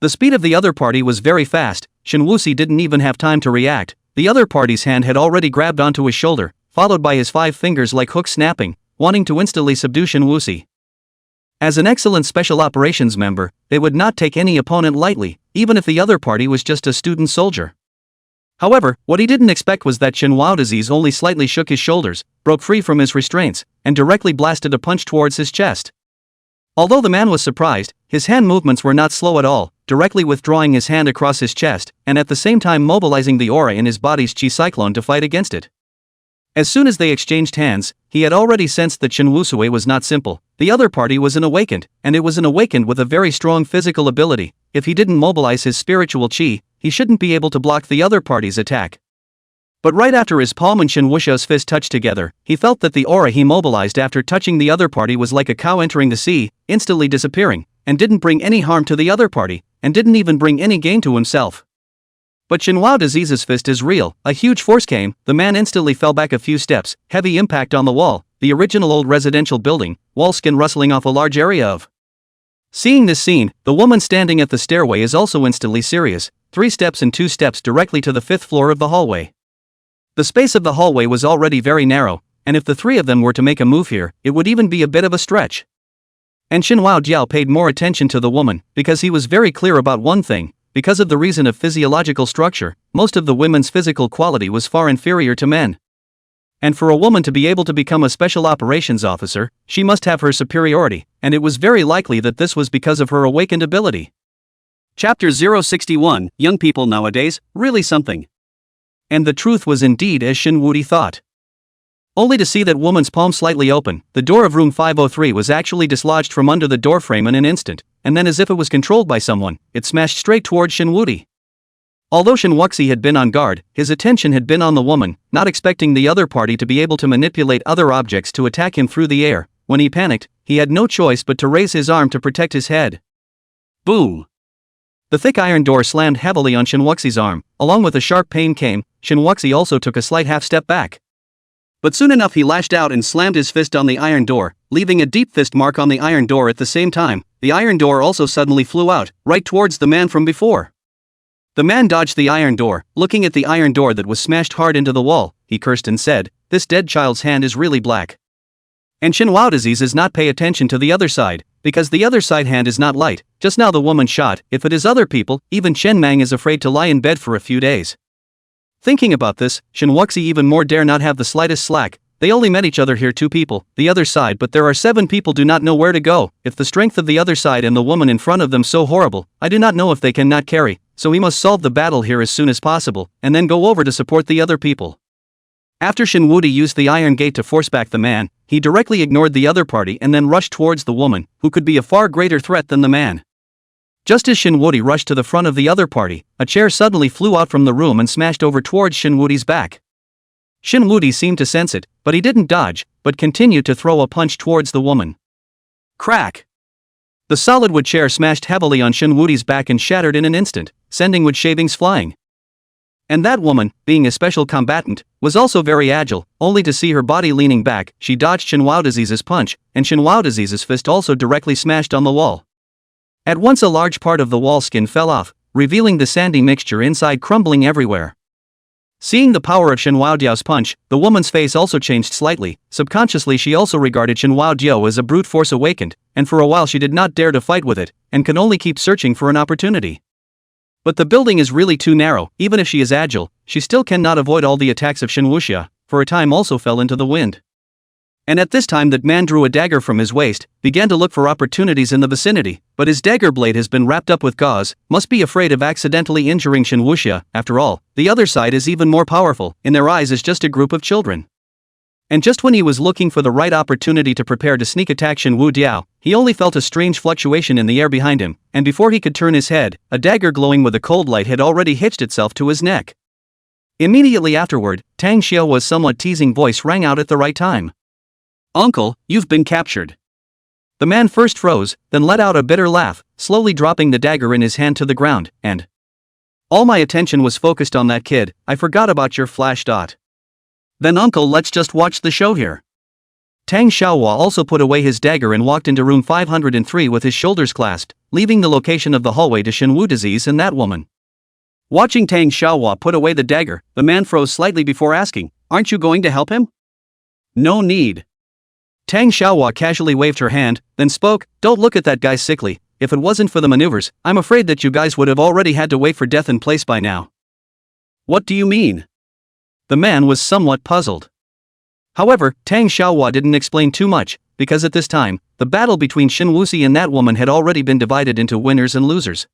The speed of the other party was very fast, Shinwusi didn't even have time to react. The other party's hand had already grabbed onto his shoulder, followed by his 5 fingers like hooks snapping, wanting to instantly subdue Shinwusi. As an excellent special operations member, they would not take any opponent lightly, even if the other party was just a student soldier. However, what he didn't expect was that Shinwao disease only slightly shook his shoulders, broke free from his restraints, and directly blasted a punch towards his chest. Although the man was surprised, his hand movements were not slow at all, directly withdrawing his hand across his chest, and at the same time mobilizing the aura in his body's chi cyclone to fight against it. As soon as they exchanged hands, he had already sensed that Shinwusue was not simple. The other party was an awakened, and it was an awakened with a very strong physical ability. If he didn't mobilize his spiritual chi, he shouldn't be able to block the other party's attack. But right after his palm and Shinwuxia's fist touched together, he felt that the aura he mobilized after touching the other party was like a cow entering the sea, instantly disappearing, and didn't bring any harm to the other party, and didn't even bring any gain to himself. But Shinwao disease's fist is real. A huge force came, the man instantly fell back a few steps, heavy impact on the wall, the original old residential building, wall skin rustling off a large area of. Seeing this scene, the woman standing at the stairway is also instantly serious, 3 steps and 2 steps directly to the 5th floor of the hallway. The space of the hallway was already very narrow, and if the 3 of them were to make a move here, it would even be a bit of a stretch. And Shinwao Jiao paid more attention to the woman, because he was very clear about one thing. Because of the reason of physiological structure, most of the women's physical quality was far inferior to men. And for a woman to be able to become a special operations officer, she must have her superiority, and it was very likely that this was because of her awakened ability. Chapter 061, Young People Nowadays, Really Something. And the truth was indeed as Shinwudi thought. Only to see that woman's palm slightly open, the door of room 503 was actually dislodged from under the doorframe in an instant, and then as if it was controlled by someone, it smashed straight towards Shinwudi. Although Shinwuxi had been on guard, his attention had been on the woman, not expecting the other party to be able to manipulate other objects to attack him through the air. When he panicked, he had no choice but to raise his arm to protect his head. Boom! The thick iron door slammed heavily on Shinwuxi's arm. Along with a sharp pain came, Shinwuxi also took a slight half-step back. But soon enough he lashed out and slammed his fist on the iron door, leaving a deep fist mark on the iron door at the same time. The iron door also suddenly flew out, right towards the man from before. The man dodged the iron door, looking at the iron door that was smashed hard into the wall. He cursed and said, "This dead child's hand is really black." And Shinwao disease does not pay attention to the other side, because the other side hand is not light. Just now the woman shot. If it is other people, even Chen Mang is afraid to lie in bed for a few days. Thinking about this, Shinwuxi even more dare not have the slightest slack. They only met each other here 2 people, the other side, but there are 7 people do not know where to go. If the strength of the other side and the woman in front of them so horrible, I do not know if they cannot carry, so we must solve the battle here as soon as possible, and then go over to support the other people. After Shinwudi used the iron gate to force back the man, he directly ignored the other party and then rushed towards the woman, who could be a far greater threat than the man. Just as Shinwudi rushed to the front of the other party, a chair suddenly flew out from the room and smashed over towards Shinwudi's back. Shinwudi seemed to sense it, but he didn't dodge, but continued to throw a punch towards the woman. Crack! The solid wood chair smashed heavily on Shinwudi's back and shattered in an instant, sending wood shavings flying. And that woman, being a special combatant, was also very agile. Only to see her body leaning back, she dodged Shinwao disease's punch, and Shinwao disease's fist also directly smashed on the wall. At once a large part of the wall skin fell off, revealing the sandy mixture inside crumbling everywhere. Seeing the power of Shinwao Diao's punch, the woman's face also changed slightly. Subconsciously she also regarded Shinwao Diao as a brute force awakened, and for a while she did not dare to fight with it, and could only keep searching for an opportunity. But the building is really too narrow. Even if she is agile, she still cannot avoid all the attacks of Shinwuxia. For a time also fell into the wind. And at this time that man drew a dagger from his waist, began to look for opportunities in the vicinity, but his dagger blade has been wrapped up with gauze, must be afraid of accidentally injuring Shin Wuxia. After all, the other side is even more powerful, in their eyes is just a group of children. And just when he was looking for the right opportunity to prepare to sneak attack Shin Wu Diao, he only felt a strange fluctuation in the air behind him, and before he could turn his head, a dagger glowing with a cold light had already hitched itself to his neck. Immediately afterward, Tang Xiaohua's somewhat teasing voice rang out at the right time. "Uncle, you've been captured." The man first froze, then let out a bitter laugh, slowly dropping the dagger in his hand to the ground, and all my attention was focused on that kid. I forgot about your flash dot. Then uncle, let's just watch the show here. Tang Xiaohua also put away his dagger and walked into room 503 with his shoulders clasped, leaving the location of the hallway to Shin Wu Disease and that woman. Watching Tang Xiaohua put away the dagger, the man froze slightly before asking, "Aren't you going to help him?" "No need." Tang Xiaohua casually waved her hand, then spoke, "Don't look at that guy sickly. If it wasn't for the maneuvers, I'm afraid that you guys would have already had to wait for death in place by now." "What do you mean?" The man was somewhat puzzled. However, Tang Xiaohua didn't explain too much, because at this time, the battle between Shin Wuxi and that woman had already been divided into winners and losers.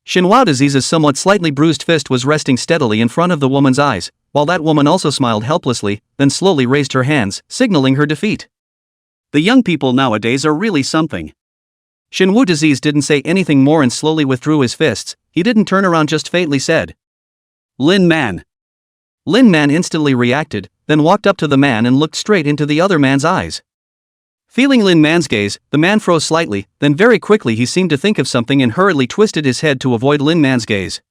Shin Wu Disease's somewhat slightly bruised fist was resting steadily in front of the woman's eyes, while that woman also smiled helplessly, then slowly raised her hands, signaling her defeat. The young people nowadays are really something. Shin Wu Disease didn't say anything more and slowly withdrew his fists. He didn't turn around, just faintly said, "Lin Man." Lin Man instantly reacted, then walked up to the man and looked straight into the other man's eyes. Feeling Lin Man's gaze, the man froze slightly, then very quickly he seemed to think of something and hurriedly twisted his head to avoid Lin Man's gaze.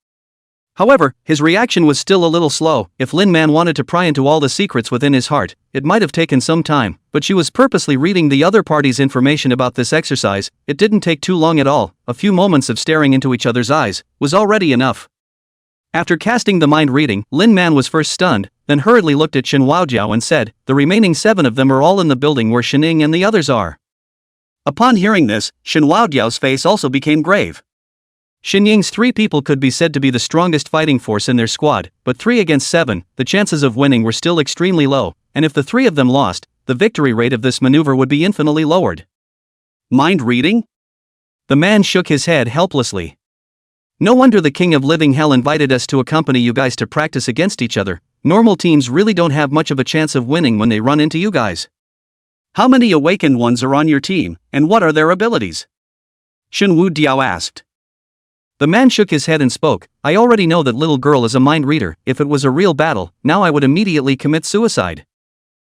However, his reaction was still a little slow. If Lin Man wanted to pry into all the secrets within his heart, it might have taken some time, but she was purposely reading the other party's information about this exercise. It didn't take too long at all. A few moments of staring into each other's eyes was already enough. After casting the mind reading, Lin Man was first stunned, then hurriedly looked at Shin Waojiao and said, "The remaining 7 of them are all in the building where Shining and the others are." Upon hearing this, Shin Waojiao's face also became grave. Shin Ying's 3 people could be said to be the strongest fighting force in their squad, but 3 against 7, the chances of winning were still extremely low, and if the 3 of them lost, the victory rate of this maneuver would be infinitely lowered. Mind reading? The man shook his head helplessly. No wonder the King of Living Hell invited us to accompany you guys to practice against each other. Normal teams really don't have much of a chance of winning when they run into you guys. How many awakened ones are on your team, and what are their abilities? Shin Wu Diao asked. The man shook his head and spoke, "I already know that little girl is a mind reader. If it was a real battle, now I would immediately commit suicide."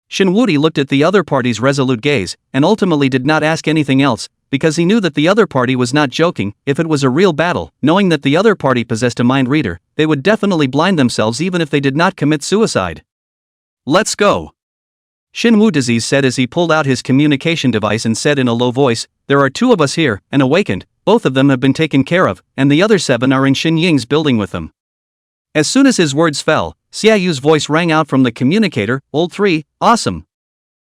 Shin Wudi looked at the other party's resolute gaze, and ultimately did not ask anything else, because he knew that the other party was not joking. If it was a real battle, knowing that the other party possessed a mind reader, they would definitely blind themselves even if they did not commit suicide. "Let's go," Shin Wu Disease said as he pulled out his communication device and said in a low voice, "There are 2 of us here, and awakened. Both of them have been taken care of, and the other 7 are in Shin Ying's building with them." As soon as his words fell, Xiaoyu's voice rang out from the communicator, "Old 3, awesome."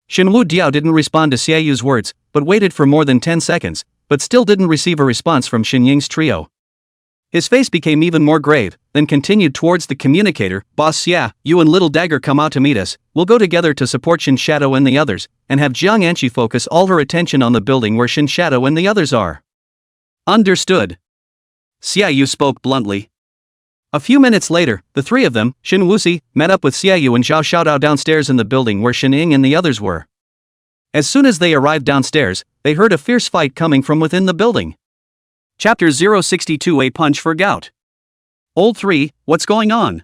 Shin Wu Diao didn't respond to Xiaoyu's words, but waited for more than 10 seconds, but still didn't receive a response from Shin Ying's trio. His face became even more grave, then continued towards the communicator, "Boss Xia, you and Little Dagger come out to meet us. We'll go together to support Shin Shadow and the others, and have Jiang Anqi focus all her attention on the building where Shin Shadow and the others are." "Understood," Xiaoyu spoke bluntly. A few minutes later, the 3 of them, Shin Wuxi, met up with Xiaoyu and Zhao Xiaodao downstairs in the building where Shin Ying and the others were. As soon as they arrived downstairs, they heard a fierce fight coming from within the building. Chapter 062, A Punch for Gout. "Old 3, what's going on?"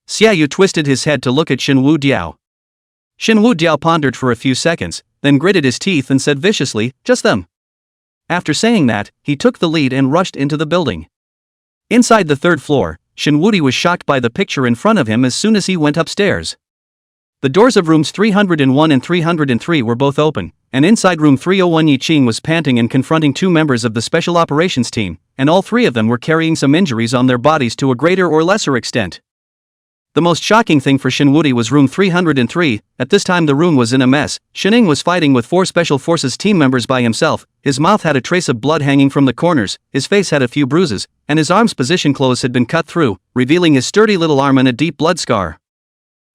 Xiaoyu twisted his head to look at Shin Wu Diao. Shin Wu Diao pondered for a few seconds, then gritted his teeth and said viciously, "Just them." After saying that, he took the lead and rushed into the building. Inside the 3rd floor, Shin Wudi was shocked by the picture in front of him as soon as he went upstairs. The doors of rooms 301 and 303 were both open, and inside room 301 Yi Qing was panting and confronting 2 members of the special operations team, and all 3 of them were carrying some injuries on their bodies to a greater or lesser extent. The most shocking thing for Shin Wudi was room 303. At this time the room was in a mess. Shining was fighting with 4 special forces team members by himself. His mouth had a trace of blood hanging from the corners, his face had a few bruises, and his arm's position clothes had been cut through, revealing his sturdy little arm and a deep blood scar.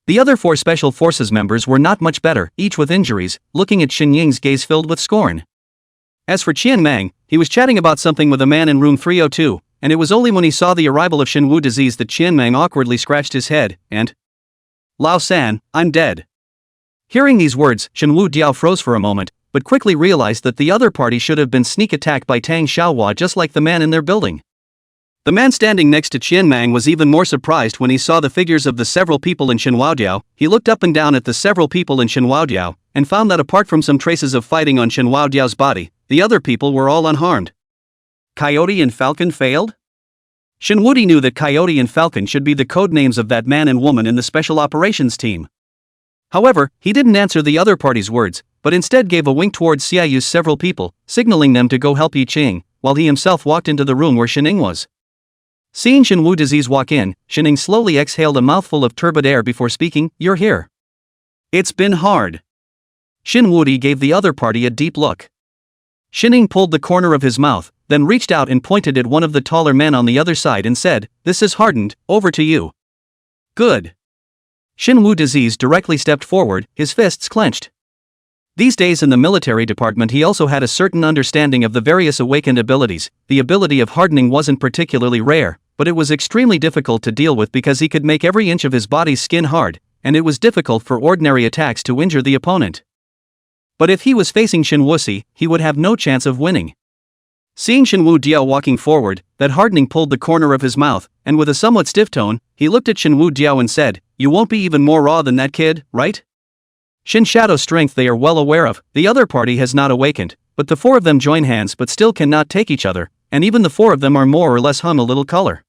The other 4 Special Forces members were not much better, each with injuries, looking at Shin Ying's gaze filled with scorn. As for Qian Mang, he was chatting about something with a man in room 302, and it was only when he saw the arrival of Shinwu disease that Qian Mang awkwardly scratched his head, and Lao San, I'm dead. Hearing these words, Shinwu Diao froze for a moment, but quickly realized that the other party should have been sneak attacked by Tang Xiaohua just like the man in their building. The man standing next to Qian Mang was even more surprised when he saw the figures of the several people in Shenhuadiao. He looked up and down at the several people in Shenhuadiao, and found that apart from some traces of fighting on Shenhuadiao's body, the other people were all unharmed. Coyote and Falcon failed? Shinwudi knew that Coyote and Falcon should be the code names of that man and woman in the special operations team. However, he didn't answer the other party's words, but instead gave a wink towards Xiaoyu's several people, signaling them to go help Yi Qing, while he himself walked into the room where Shining was. Seeing Shinwu disease walk in, Shining slowly exhaled a mouthful of turbid air before speaking, "You're here." "It's been hard." Shinwudi gave the other party a deep look. Shining pulled the corner of his mouth, then reached out and pointed at one of the taller men on the other side and said, "This is hardened, over to you." "Good." Shinwu disease directly stepped forward, his fists clenched. These days in the military department he also had a certain understanding of the various awakened abilities. The ability of hardening wasn't particularly rare, but it was extremely difficult to deal with because he could make every inch of his body's skin hard, and it was difficult for ordinary attacks to injure the opponent. But if he was facing Shinwusi, he would have no chance of winning. Seeing Shinwu Diao walking forward, that hardening pulled the corner of his mouth, and with a somewhat stiff tone, he looked at Shinwu Diao and said, "You won't be even more raw than that kid, right?" Shin Shadow's strength they are well aware of. The other party has not awakened, but the 4 of them join hands but still cannot take each other, and even the 4 of them are more or less hum a little color.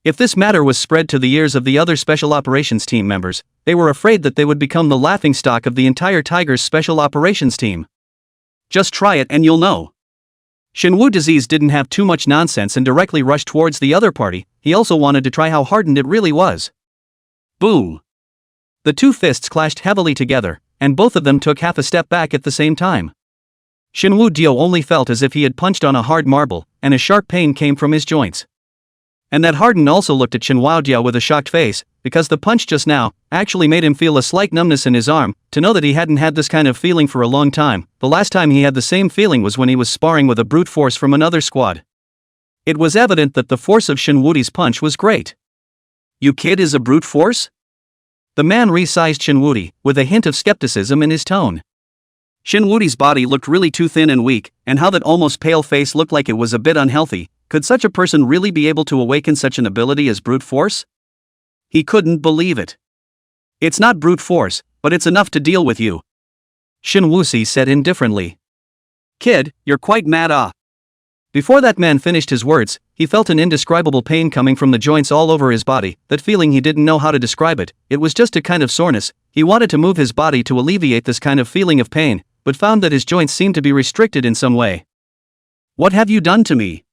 If this matter was spread to the ears of the other special operations team members, they were afraid that they would become the laughingstock of the entire Tiger's special operations team. Just try it and you'll know. Shinwu disease didn't have too much nonsense and directly rushed towards the other party. He also wanted to try how hardened it really was. Boom! The 2 fists clashed heavily together, and both of them took half a step back at the same time. Shinwu Diao only felt as if he had punched on a hard marble, and a sharp pain came from his joints. And that Harden also looked at Shinwu Diao with a shocked face, because the punch just now actually made him feel a slight numbness in his arm, to know that he hadn't had this kind of feeling for a long time. The last time he had the same feeling was when he was sparring with a brute force from another squad. It was evident that the force of Shinwudi's punch was great. "You kid is a brute force?" The man resized Shinwudi, with a hint of skepticism in his tone. Shinwudi's body looked really too thin and weak, and how that almost pale face looked like it was a bit unhealthy. Could such a person really be able to awaken such an ability as brute force? He couldn't believe it. "It's not brute force, but it's enough to deal with you," Shinwusi said indifferently. "Kid, you're quite mad ah." Before that man finished his words, he felt an indescribable pain coming from the joints all over his body. That feeling, he didn't know how to describe it. It was just a kind of soreness. He wanted to move his body to alleviate this kind of feeling of pain, but found that his joints seemed to be restricted in some way. "What have you done to me?"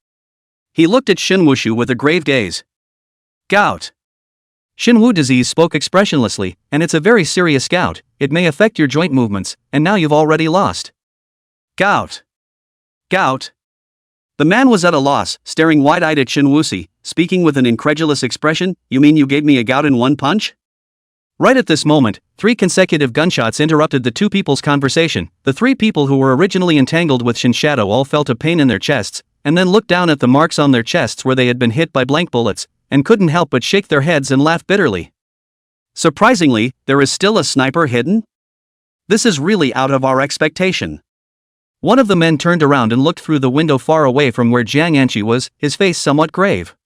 He looked at Shinwushu with a grave gaze. "Gout." Shinwu disease spoke expressionlessly, "And it's a very serious gout. It may affect your joint movements, and now you've already lost." "Gout. Gout." The man was at a loss, staring wide-eyed at Shinwusi, speaking with an incredulous expression. "You mean you gave me a gout in one punch?" Right at this moment, 3 consecutive gunshots interrupted the 2 people's conversation. The 3 people who were originally entangled with Shin Shadow all felt a pain in their chests, and then looked down at the marks on their chests where they had been hit by blank bullets, and couldn't help but shake their heads and laugh bitterly. Surprisingly, there is still a sniper hidden? This is really out of our expectation. One of the men turned around and looked through the window far away from where Jiang Anchi was, his face somewhat grave.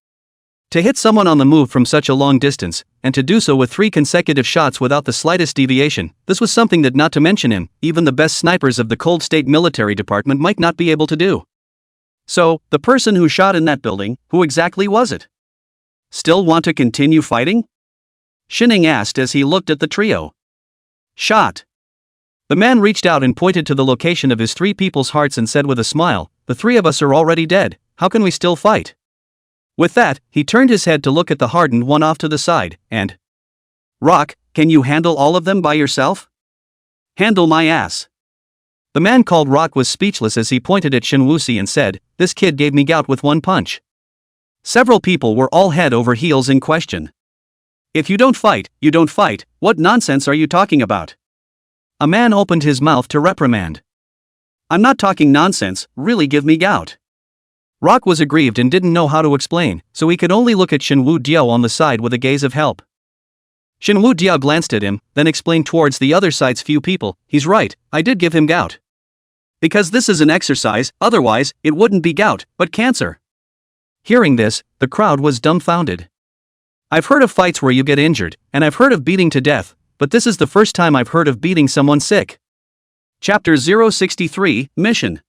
To hit someone on the move from such a long distance, and to do so with 3 consecutive shots without the slightest deviation, this was something that, not to mention him, even the best snipers of the Cold State Military Department might not be able to do. So, the person who shot in that building, who exactly was it? Still want to continue fighting? Shining asked as he looked at the trio. "Shot." The man reached out and pointed to the location of his 3 people's hearts and said with a smile, "The 3 of us are already dead, how can we still fight?" With that, he turned his head to look at the hardened one off to the side, and "Rock, can you handle all of them by yourself?" "Handle my ass." The man called Rock was speechless as he pointed at Shinwusi and said, "This kid gave me gout with one punch." Several people were all head over heels in question. If you don't fight, you don't fight. What nonsense are you talking about? A man opened his mouth to reprimand. I'm not talking nonsense, really give me gout. Rock was aggrieved and didn't know how to explain, so he could only look at Shinwoo Diao on the side with a gaze of help. Shinwoo Diao glanced at him, then explained towards the other side's few people, he's right, I did give him gout. Because this is an exercise, otherwise, it wouldn't be gout, but cancer. Hearing this, the crowd was dumbfounded. I've heard of fights where you get injured, and I've heard of beating to death, but this is the first time I've heard of beating someone sick. Chapter 063, Mission.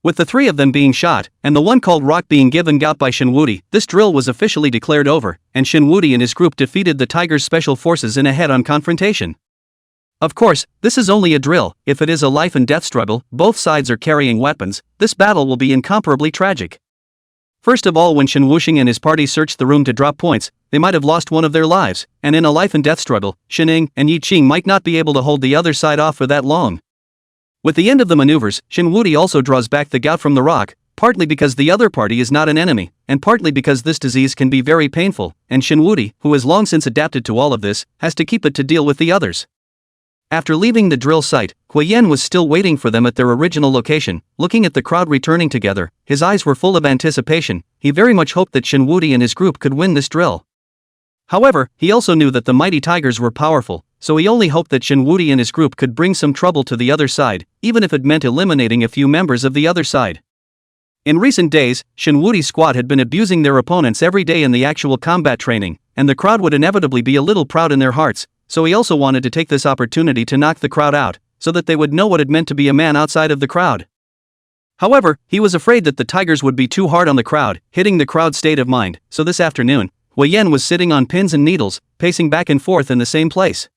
With the three of them being shot, and the one called Rock being given gout by Shinwoody, this drill was officially declared over, and Shinwoody and his group defeated the Tiger's special forces in a head-on confrontation. Of course, this is only a drill. If it is a life and death struggle, both sides are carrying weapons, this battle will be incomparably tragic. First of all, when Shin Wuxing and his party searched the room to drop points, they might have lost one of their lives, and in a life and death struggle, Shining and Yi Qing might not be able to hold the other side off for that long. With the end of the maneuvers, Shin Wudi also draws back the gout from the rock, partly because the other party is not an enemy, and partly because this disease can be very painful, and Shin Wudi, who has long since adapted to all of this, has to keep it to deal with the others. After leaving the drill site, Hui Yan was still waiting for them at their original location, looking at the crowd returning together. His eyes were full of anticipation. He very much hoped that Shin Wudi and his group could win this drill. However, he also knew that the mighty tigers were powerful, so he only hoped that Shin Wudi and his group could bring some trouble to the other side, even if it meant eliminating a few members of the other side. In recent days, Shin Wudi's squad had been abusing their opponents every day in the actual combat training, and the crowd would inevitably be a little proud in their hearts, so he also wanted to take this opportunity to knock the crowd out, so that they would know what it meant to be a man outside of the crowd. However, he was afraid that the tigers would be too hard on the crowd, hitting the crowd's state of mind, so this afternoon, Wei Yan was sitting on pins and needles, pacing back and forth in the same place.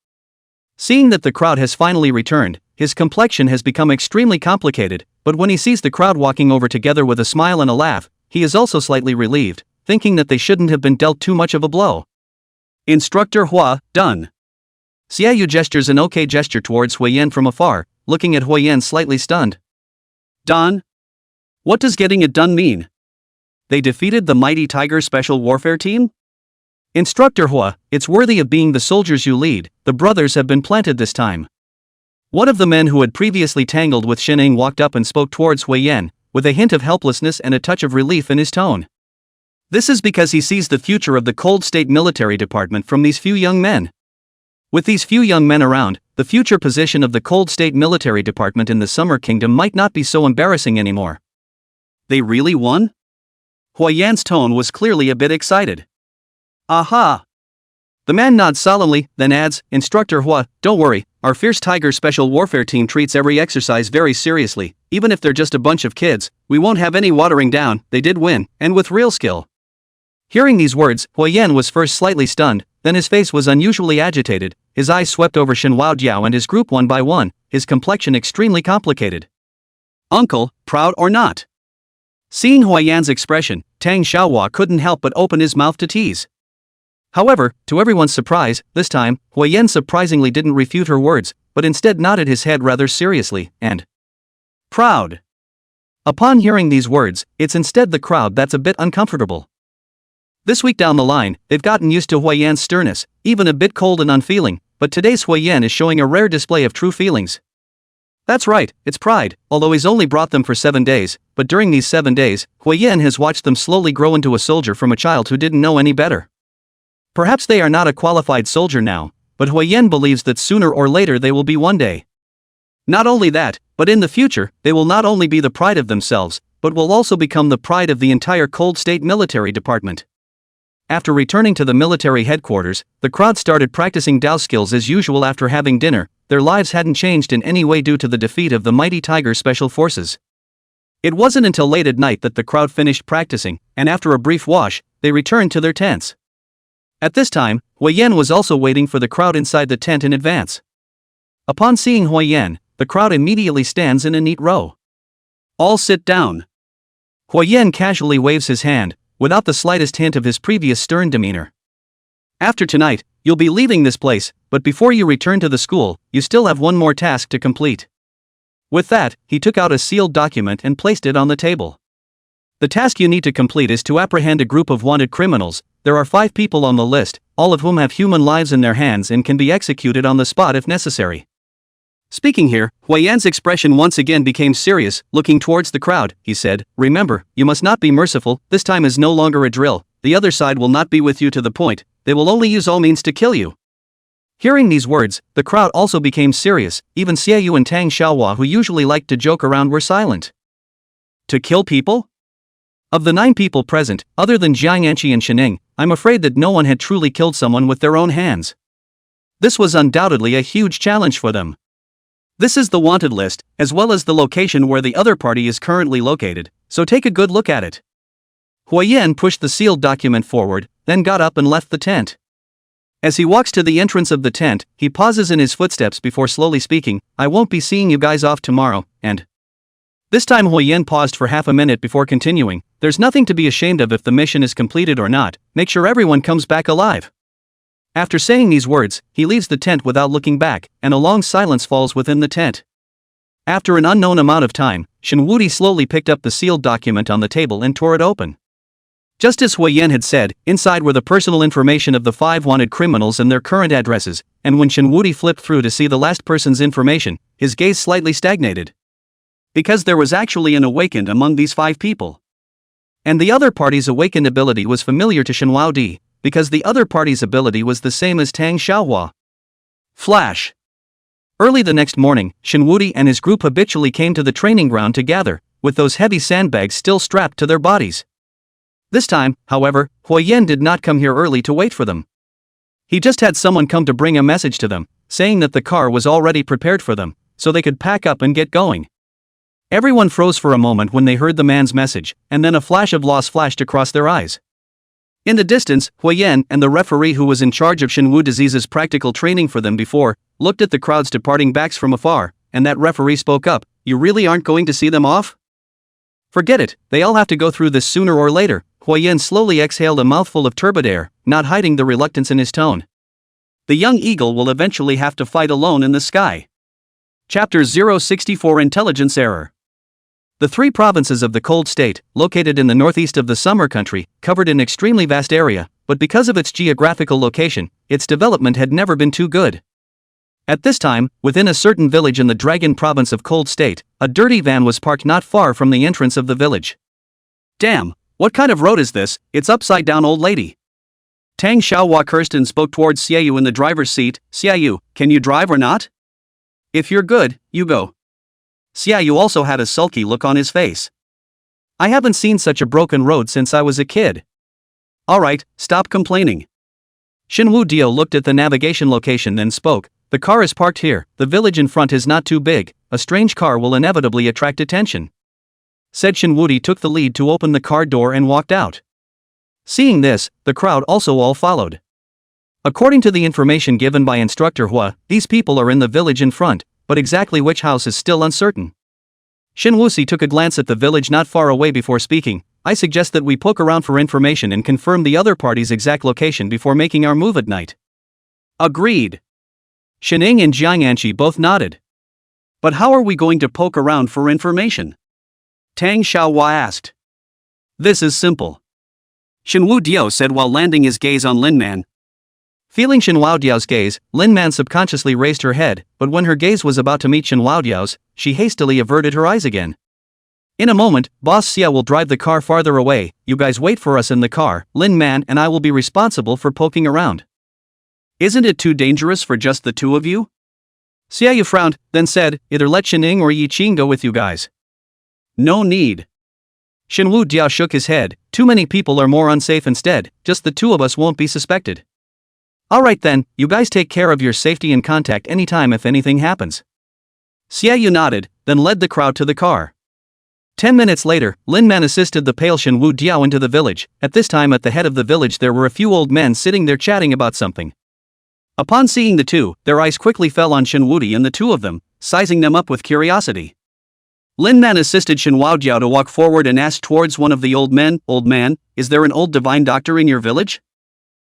Seeing that the crowd has finally returned, his complexion has become extremely complicated, but when he sees the crowd walking over together with a smile and a laugh, he is also slightly relieved, thinking that they shouldn't have been dealt too much of a blow. Instructor Hua, done. Xiaoyu gestures an okay gesture towards Hui Yan from afar, looking at Hui Yan slightly stunned. Done? What does getting it done mean? They defeated the mighty Tiger Special Warfare Team? Instructor Hua, it's worthy of being the soldiers you lead. The brothers have been planted this time. One of the men who had previously tangled with Shining walked up and spoke towards Hui Yan, with a hint of helplessness and a touch of relief in his tone. This is because he sees the future of the Cold State Military Department from these few young men. With these few young men around, the future position of the Cold State Military Department in the Summer Kingdom might not be so embarrassing anymore. They really won? Hui Yan's tone was clearly a bit excited. Aha! The man nods solemnly, then adds, Instructor Hua, don't worry, our Fierce Tiger Special Warfare Team treats every exercise very seriously, even if they're just a bunch of kids, we won't have any watering down, they did win, and with real skill. Hearing these words, Hui Yan was first slightly stunned, then his face was unusually agitated, his eyes swept over Shin Wao Jiao and his group one by one, his complexion extremely complicated. Uncle, proud or not? Seeing Hui Yan's expression, Tang Xiaohua couldn't help but open his mouth to tease. However, to everyone's surprise, this time, Hui Yan surprisingly didn't refute her words, but instead nodded his head rather seriously, and proud. Upon hearing these words, it's instead the crowd that's a bit uncomfortable. This week down the line, they've gotten used to Hui Yan's sternness, even a bit cold and unfeeling, but today's Hui Yan is showing a rare display of true feelings. That's right, it's pride, although he's only brought them for 7 days, but during these 7 days, Hui Yan has watched them slowly grow into a soldier from a child who didn't know any better. Perhaps they are not a qualified soldier now, but Hui Yan believes that sooner or later they will be one day. Not only that, but in the future, they will not only be the pride of themselves, but will also become the pride of the entire Cold State Military Department. After returning to the military headquarters, the crowd started practicing Dao skills as usual after having dinner. Their lives hadn't changed in any way due to the defeat of the mighty Tiger Special Forces. It wasn't until late at night that the crowd finished practicing, and after a brief wash, they returned to their tents. At this time, Hui Yan was also waiting for the crowd inside the tent in advance. Upon seeing Hui Yan, the crowd immediately stands in a neat row. All sit down. Hui Yan casually waves his hand, without the slightest hint of his previous stern demeanor. After tonight, you'll be leaving this place, but before you return to the school, you still have one more task to complete. With that, he took out a sealed document and placed it on the table. The task you need to complete is to apprehend a group of wanted criminals. There are 5 people on the list, all of whom have human lives in their hands and can be executed on the spot if necessary. Speaking here, Huiyan's expression once again became serious. Looking towards the crowd, he said, "Remember, you must not be merciful. This time is no longer a drill. The other side will not be with you to the point. They will only use all means to kill you." Hearing these words, the crowd also became serious. Even Xiaoyu and Tang Xiaohua, who usually liked to joke around, were silent. To kill people? Of the 9 people present, other than Jiang Anqi and Shening, I'm afraid that no one had truly killed someone with their own hands. This was undoubtedly a huge challenge for them. This is the wanted list, as well as the location where the other party is currently located, so take a good look at it. Huiyan pushed the sealed document forward, then got up and left the tent. As he walks to the entrance of the tent, he pauses in his footsteps before slowly speaking, "I won't be seeing you guys off tomorrow, and..." This time Huiyan paused for half a minute before continuing, "There's nothing to be ashamed of if the mission is completed or not. Make sure everyone comes back alive." After saying these words, he leaves the tent without looking back, and a long silence falls within the tent. After an unknown amount of time, Shen Wudi slowly picked up the sealed document on the table and tore it open. Just as Huiyan had said, inside were the personal information of the 5 wanted criminals and their current addresses, and when Shen Wudi flipped through to see the last person's information, his gaze slightly stagnated. Because there was actually an awakened among these 5 people. And the other party's awakened ability was familiar to Shen Di, because the other party's ability was the same as Tang Xiaohua. Flash. Early the next morning, Shen Wudi and his group habitually came to the training ground to gather, with those heavy sandbags still strapped to their bodies. This time, however, Huiyan did not come here early to wait for them. He just had someone come to bring a message to them, saying that the car was already prepared for them, so they could pack up and get going. Everyone froze for a moment when they heard the man's message, and then a flash of loss flashed across their eyes. In the distance, Huiyan and the referee who was in charge of Shenwu Disease's practical training for them before, looked at the crowd's departing backs from afar, and that referee spoke up, "You really aren't going to see them off? Forget it, they all have to go through this sooner or later." Huiyan slowly exhaled a mouthful of turbid air, not hiding the reluctance in his tone. The young eagle will eventually have to fight alone in the sky. Chapter 064 Intelligence Error. The 3 provinces of the Cold State, located in the northeast of the Summer Country, covered an extremely vast area, but because of its geographical location, its development had never been too good. At this time, within a certain village in the Dragon Province of Cold State, a dirty van was parked not far from the entrance of the village. "Damn, what kind of road is this? It's upside down, old lady." Tang Xiaohua cursed and spoke towards Xiaoyu in the driver's seat. "Xiaoyu, can you drive or not? If you're good, you go." Xiaoyu also had a sulky look on his face. "I haven't seen such a broken road since I was a kid." "Alright, stop complaining." Shinwu Dio looked at the navigation location then spoke, "The car is parked here, the village in front is not too big, a strange car will inevitably attract attention." Said Shinwudi took the lead to open the car door and walked out. Seeing this, the crowd also all followed. According to the information given by Instructor Hua, these people are in the village in front, but exactly which house is still uncertain. Shin Wuxi took a glance at the village not far away before speaking. "I suggest that we poke around for information and confirm the other party's exact location before making our move at night." Agreed. Shening and Jiang Anqi both nodded. "But how are we going to poke around for information?" Tang Xiaohua asked. "This is simple," Shenwu Diao said while landing his gaze on Lin Man. Feeling Shenhua Diao's gaze, Lin Man subconsciously raised her head, but when her gaze was about to meet Shenhua Diao's, she hastily averted her eyes again. "In a moment, Boss Xia will drive the car farther away, you guys wait for us in the car, Lin Man and I will be responsible for poking around." "Isn't it too dangerous for just the 2 of you?" Xiaoyu frowned, then said, "Either let Shening or Yi Qing go with you guys." "No need." Shenwu Diao shook his head, "Too many people are more unsafe instead, just the 2 of us won't be suspected." "Alright then, you guys take care of your safety and contact anytime if anything happens." Xiaoyu nodded, then led the crowd to the car. 10 minutes later, Lin Man assisted the pale Shenwu Diao into the village. At this time at the head of the village there were a few old men sitting there chatting about something. Upon seeing the 2, their eyes quickly fell on Shenwudi and the 2 of them, sizing them up with curiosity. Lin Man assisted Shenhua Diao to walk forward and asked towards one of the old men, "Old man, is there an old divine doctor in your village?"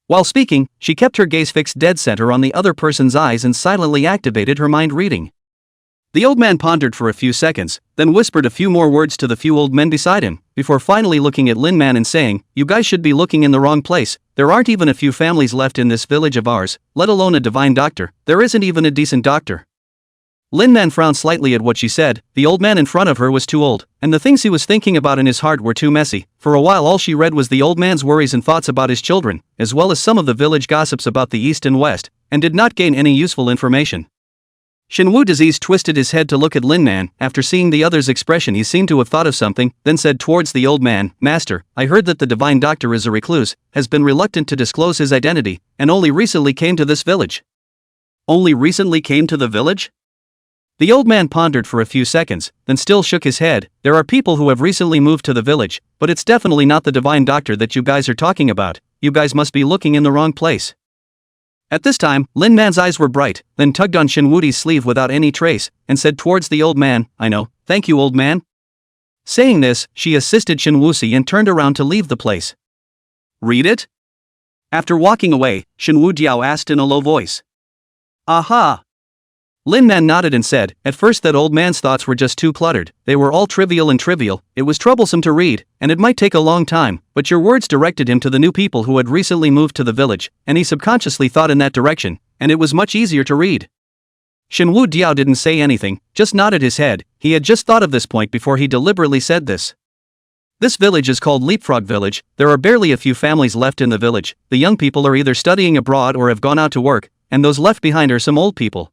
While speaking, she kept her gaze fixed dead center on the other person's eyes and silently activated her mind reading. The old man pondered for a few seconds, then whispered a few more words to the few old men beside him, before finally looking at Lin Man and saying, "You guys should be looking in the wrong place, there aren't even a few families left in this village of ours, let alone a divine doctor. There isn't even a decent doctor. Lin Man frowned slightly at what she said. The old man in front of her was too old, and the things he was thinking about in his heart were too messy. For a while all she read was the old man's worries and thoughts about his children, as well as some of the village gossips about the east and west, and did not gain any useful information. Shinwu Disease twisted his head to look at Lin Man. After seeing the other's expression he seemed to have thought of something, then said towards the old man, "Master, I heard that the divine doctor is a recluse, has been reluctant to disclose his identity, and only recently came to this village." Only recently came to the village? The old man pondered for a few seconds, then still shook his head. There are people who have recently moved to the village, but it's definitely not the divine doctor that you guys are talking about. You guys must be looking in the wrong place. At this time, Lin Man's eyes were bright, then tugged on Shinwudi's sleeve without any trace, and said towards the old man, "I know, thank you old man." Saying this, she assisted Shinwusi and turned around to leave the place. "Read it?" After walking away, Shinwu Diao asked in a low voice. "Aha!" Lin Man nodded and said, "At first that old man's thoughts were just too cluttered, they were all trivial, it was troublesome to read, and it might take a long time, but your words directed him to the new people who had recently moved to the village, and he subconsciously thought in that direction, and it was much easier to read." Shinwu Diao didn't say anything, just nodded his head. He had just thought of this point before he deliberately said this. This village is called Leapfrog Village. There are barely a few families left in the village. The young people are either studying abroad or have gone out to work, and those left behind are some old people.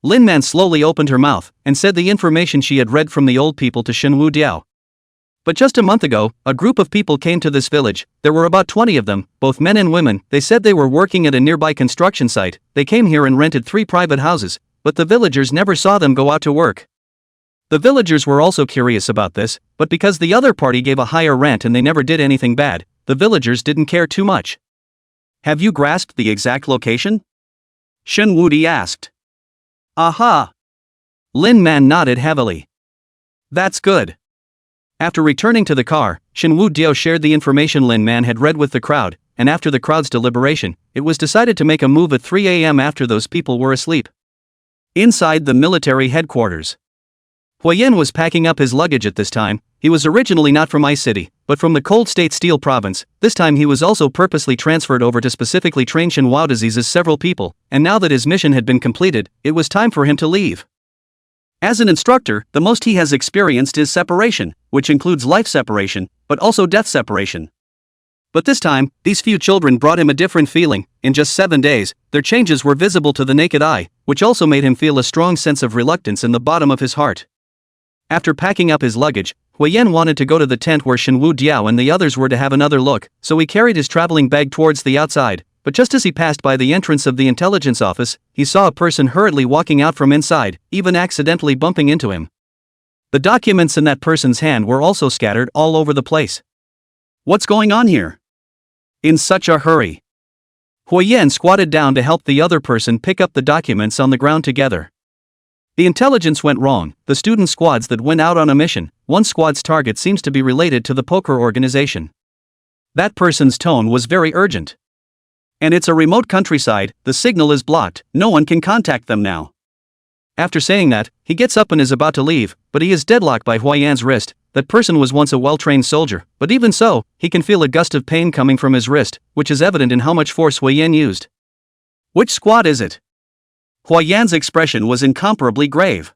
Lin Man slowly opened her mouth, and said the information she had read from the old people to Shinwu Diao. But just a month ago, a group of people came to this village. There were about 20 of them, both men and women. They said they were working at a nearby construction site. They came here and rented 3 private houses, but the villagers never saw them go out to work. The villagers were also curious about this, but because the other party gave a higher rent and they never did anything bad, the villagers didn't care too much. "Have you grasped the exact location?" Shinwu Di asked. "Aha!" Lin Man nodded heavily. "That's good." After returning to the car, Shinwu Diao shared the information Lin Man had read with the crowd, and after the crowd's deliberation, it was decided to make a move at 3 a.m. after those people were asleep. Inside the military headquarters, Huayan was packing up his luggage at this time. He was originally not from Ice City, but from the Cold State Steel Province. This time he was also purposely transferred over to specifically train Shinhua Disease's several people, and now that his mission had been completed, it was time for him to leave. As an instructor, the most he has experienced is separation, which includes life separation, but also death separation. But this time, these few children brought him a different feeling. In just 7 days, their changes were visible to the naked eye, which also made him feel a strong sense of reluctance in the bottom of his heart. After packing up his luggage, Huayan wanted to go to the tent where Shinwu Diao and the others were to have another look, so he carried his traveling bag towards the outside, but just as he passed by the entrance of the intelligence office, he saw a person hurriedly walking out from inside, even accidentally bumping into him. The documents in that person's hand were also scattered all over the place. "What's going on here? In such a hurry?" Huayan squatted down to help the other person pick up the documents on the ground together. The intelligence went wrong. The student squads that went out on a mission, one squad's target seems to be related to the poker organization. That person's tone was very urgent. "And it's a remote countryside, the signal is blocked, no one can contact them now." After saying that, he gets up and is about to leave, but he is deadlocked by Huayan's wrist. That person was once a well-trained soldier, but even so, he can feel a gust of pain coming from his wrist, which is evident in how much force Huayan used. "Which squad is it?" Huayan's expression was incomparably grave.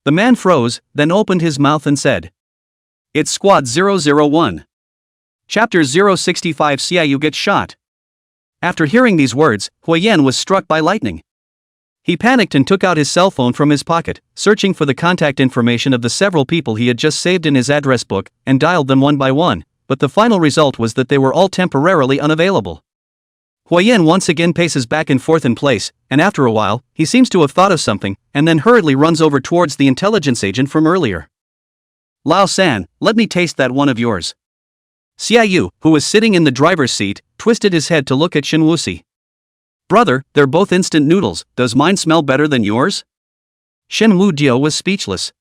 The man froze, then opened his mouth and said, "It's Squad 001. Chapter 065 Xiaoyu gets shot." After hearing these words, Huayan was struck by lightning. He panicked and took out his cell phone from his pocket, searching for the contact information of the several people he had just saved in his address book, and dialed them one by one, but the final result was that they were all temporarily unavailable. Huayan once again paces back and forth in place, and after a while, he seems to have thought of something, and then hurriedly runs over towards the intelligence agent from earlier. "Lao-san, let me taste that one of yours." Xiaoyu, who was sitting in the driver's seat, twisted his head to look at Shinwusi. "Brother, they're both instant noodles, does mine smell better than yours?" Shinwu Diao was speechless.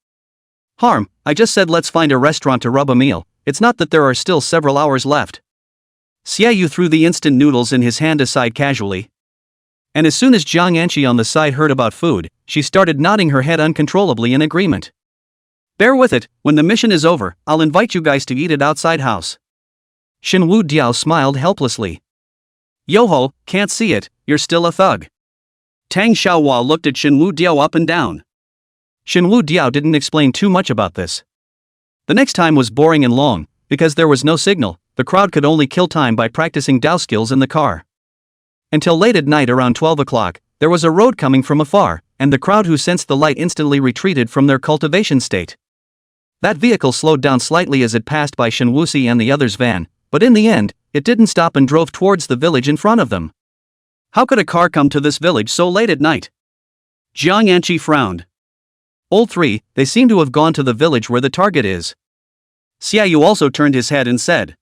"Harm, I just said let's find a restaurant to rub a meal, it's not that there are still several hours left." Xiaoyu threw the instant noodles in his hand aside casually. And as soon as Jiang Anqi on the side heard about food, she started nodding her head uncontrollably in agreement. "Bear with it, when the mission is over, I'll invite you guys to eat at outside house." Shinwu Diao smiled helplessly. Yoho, can't see it, you're still a thug. Tang Xiaohua looked at Shenwu Diao up and down. Shenwu Diao didn't explain too much about this. The next time was boring and long, because there was no signal. The crowd could only kill time by practicing Dao skills in the car. Until late at night around 12 o'clock, there was a road coming from afar, and the crowd who sensed the light instantly retreated from their cultivation state. That vehicle slowed down slightly as it passed by Shen Wuxi and the other's van, but in the end, it didn't stop and drove towards the village in front of them. How could a car come to this village so late at night? Jiang Yanqi frowned. Old 3, they seem to have gone to the village where the target is. Xiaoyu also turned his head and said,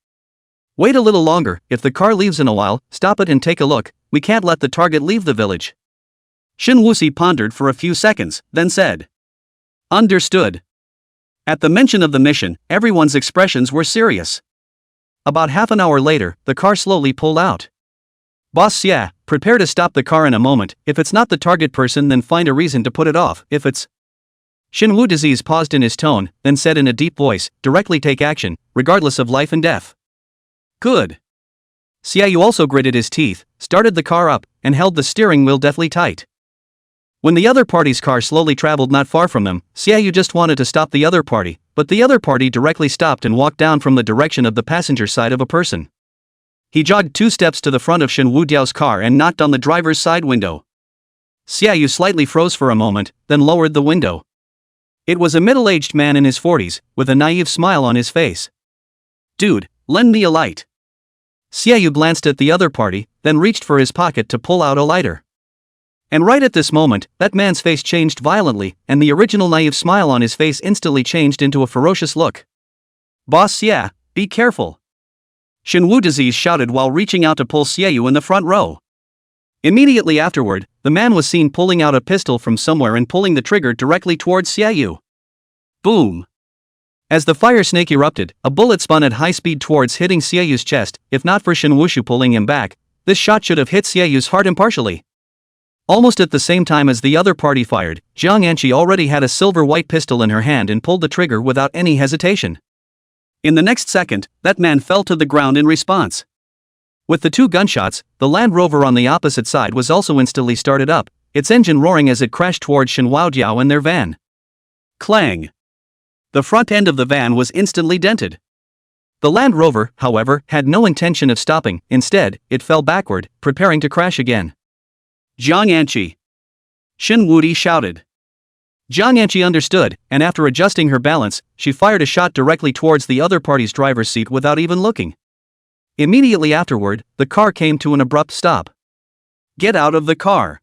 "Wait a little longer, if the car leaves in a while, stop it and take a look, we can't let the target leave the village." Shen Wuxi pondered for a few seconds, then said, "Understood." At the mention of the mission, everyone's expressions were serious. About half an hour later, the car slowly pulled out. "Boss Xia, prepare to stop the car in a moment. If it's not the target person, then find a reason to put it off. If it's..." Shenwu Disease paused in his tone, then said in a deep voice, "Directly take action, regardless of life and death." "Good." Xiaoyu also gritted his teeth, started the car up, and held the steering wheel deathly tight. When the other party's car slowly traveled not far from them, Xiaoyu just wanted to stop the other party, but the other party directly stopped and walked down from the direction of the passenger side of a person. He jogged 2 steps to the front of Shen Wudiao's car and knocked on the driver's side window. Xiaoyu slightly froze for a moment, then lowered the window. It was a middle-aged man in his 40s, with a naive smile on his face. "Dude, lend me a light." Xiaoyu glanced at the other party, then reached for his pocket to pull out a lighter. And right at this moment, that man's face changed violently, and the original naive smile on his face instantly changed into a ferocious look. "Boss Xia, be careful!" Shenwu Disease shouted while reaching out to pull Xiaoyu in the front row. Immediately afterward, the man was seen pulling out a pistol from somewhere and pulling the trigger directly towards Xiaoyu. Boom! As the fire snake erupted, a bullet spun at high speed towards hitting Xiaoyu's chest. If not for Shen Wushu pulling him back, this shot should have hit Xiaoyu's heart impartially. Almost at the same time as the other party fired, Jiang Yanqi already had a silver-white pistol in her hand and pulled the trigger without any hesitation. In the next second, that man fell to the ground in response. With the 2 gunshots, the Land Rover on the opposite side was also instantly started up, its engine roaring as it crashed towards Shen Wudiao and their van. Clang! The front end of the van was instantly dented. The Land Rover, however, had no intention of stopping. Instead, it fell backward, preparing to crash again. "Jiang Yanqi!" Shen Wudi shouted. Jiang Yanqi understood, and after adjusting her balance, she fired a shot directly towards the other party's driver's seat without even looking. Immediately afterward, the car came to an abrupt stop. "Get out of the car!"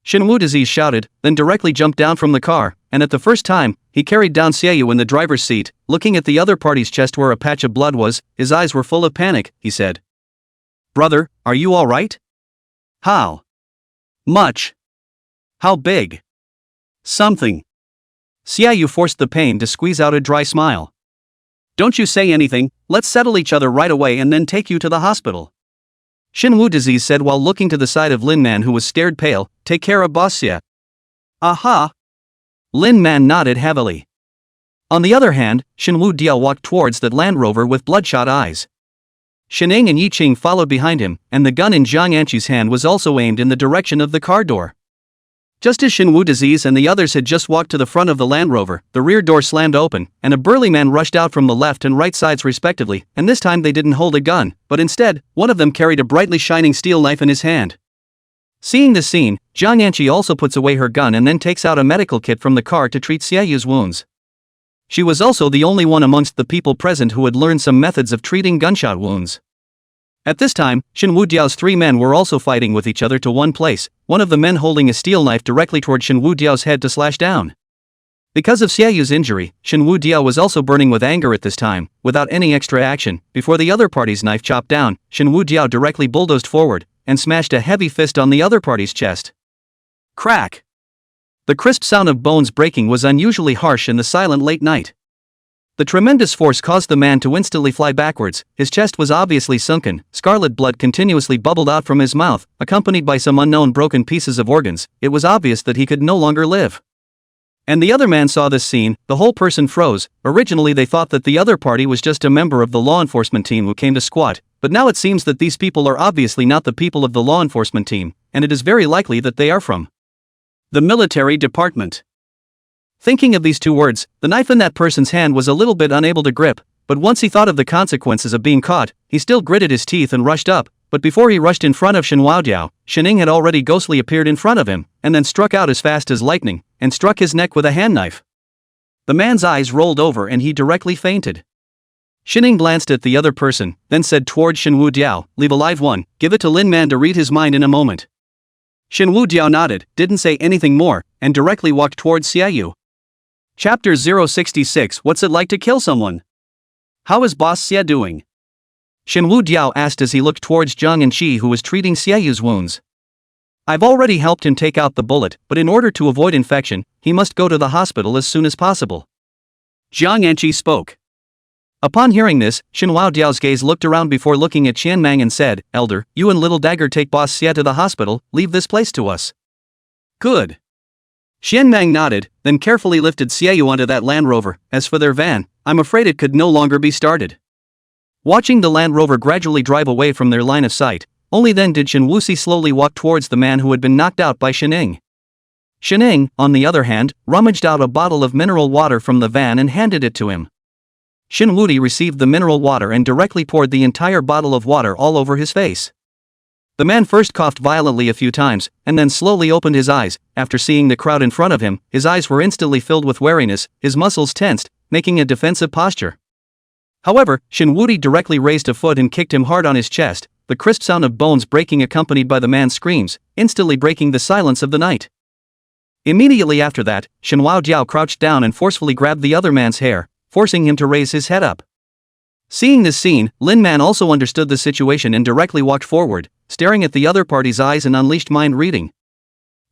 Shenwu Disease shouted, then directly jumped down from the car, and at the first time, he carried down Xiaoyu in the driver's seat. Looking at the other party's chest where a patch of blood was, his eyes were full of panic. He said, "Brother, are you all right?" "How much? How big?" "Something." Xiaoyu forced the pain to squeeze out a dry smile. "Don't you say anything, let's settle each other right away and then take you to the hospital." Shenwu Disease said while looking to the side of Lin Man, who was stared pale. "Take care of Boss Xia." "Aha!" Lin Man nodded heavily. On the other hand, Shenwu Diao walked towards that Land Rover with bloodshot eyes. Shening and Yiqing followed behind him, and the gun in Jiang Yanqi's hand was also aimed in the direction of the car door. Just as Shenwu Disease and the others had just walked to the front of the Land Rover, the rear door slammed open, and a burly man rushed out from the left and right sides respectively, and this time they didn't hold a gun, but instead, one of them carried a brightly shining steel knife in his hand. Seeing the scene, Jiang Yanqi also puts away her gun and then takes out a medical kit from the car to treat Xiaoyu's wounds. She was also the only one amongst the people present who had learned some methods of treating gunshot wounds. At this time, Shen Wudiao's 3 men were also fighting with each other to one place, one of the men holding a steel knife directly toward Shen Wudiao's head to slash down. Because of Xiaoyu's injury, Shen Wudiao was also burning with anger at this time. Without any extra action, before the other party's knife chopped down, Shen Wudiao directly bulldozed forward and smashed a heavy fist on the other party's chest. Crack! The crisp sound of bones breaking was unusually harsh in the silent late night. The tremendous force caused the man to instantly fly backwards. His chest was obviously sunken, scarlet blood continuously bubbled out from his mouth, accompanied by some unknown broken pieces of organs. It was obvious that he could no longer live. And the other man saw this scene, the whole person froze. Originally they thought that the other party was just a member of the law enforcement team who came to squat, but now it seems that these people are obviously not the people of the law enforcement team, and it is very likely that they are from the military department. Thinking of these two words, the knife in that person's hand was a little bit unable to grip, but once he thought of the consequences of being caught, he still gritted his teeth and rushed up, but before he rushed in front of Shen Wudiao, Shening had already ghostly appeared in front of him, and then struck out as fast as lightning, and struck his neck with a hand knife. The man's eyes rolled over and he directly fainted. Shening glanced at the other person, then said toward Shen Wudiao, "Leave alive one, give it to Lin Man to read his mind in a moment." Shen Wudiao nodded, didn't say anything more, and directly walked towards Xiaoyu. Chapter 066 What's it like to kill someone? How is Boss Xia doing? Shen Wudiao asked as he looked towards Zhang Anqi who was treating Xiaoyu's wounds. I've already helped him take out the bullet, but in order to avoid infection, he must go to the hospital as soon as possible. Zhang Anqi spoke. Upon hearing this, Shen Wudiao's gaze looked around before looking at Qianmang and said, "Elder, you and Little Dagger take Boss Xia to the hospital, leave this place to us." Good. Qianmang nodded, then carefully lifted Xiaoyu onto that Land Rover. As for their van, I'm afraid it could no longer be started. Watching the Land Rover gradually drive away from their line of sight, only then did Shen Wuxi slowly walk towards the man who had been knocked out by Shening. Shening, on the other hand, rummaged out a bottle of mineral water from the van and handed it to him. Shen Wuxi received the mineral water and directly poured the entire bottle of water all over his face. The man first coughed violently a few times, and then slowly opened his eyes. After seeing the crowd in front of him, his eyes were instantly filled with wariness, his muscles tensed, making a defensive posture. However, Shen Wuxi directly raised a foot and kicked him hard on his chest, the crisp sound of bones breaking accompanied by the man's screams, instantly breaking the silence of the night. Immediately after that, Shen Wudiao crouched down and forcefully grabbed the other man's hair, forcing him to raise his head up. Seeing this scene, Lin Man also understood the situation and directly walked forward, staring at the other party's eyes and unleashed mind reading.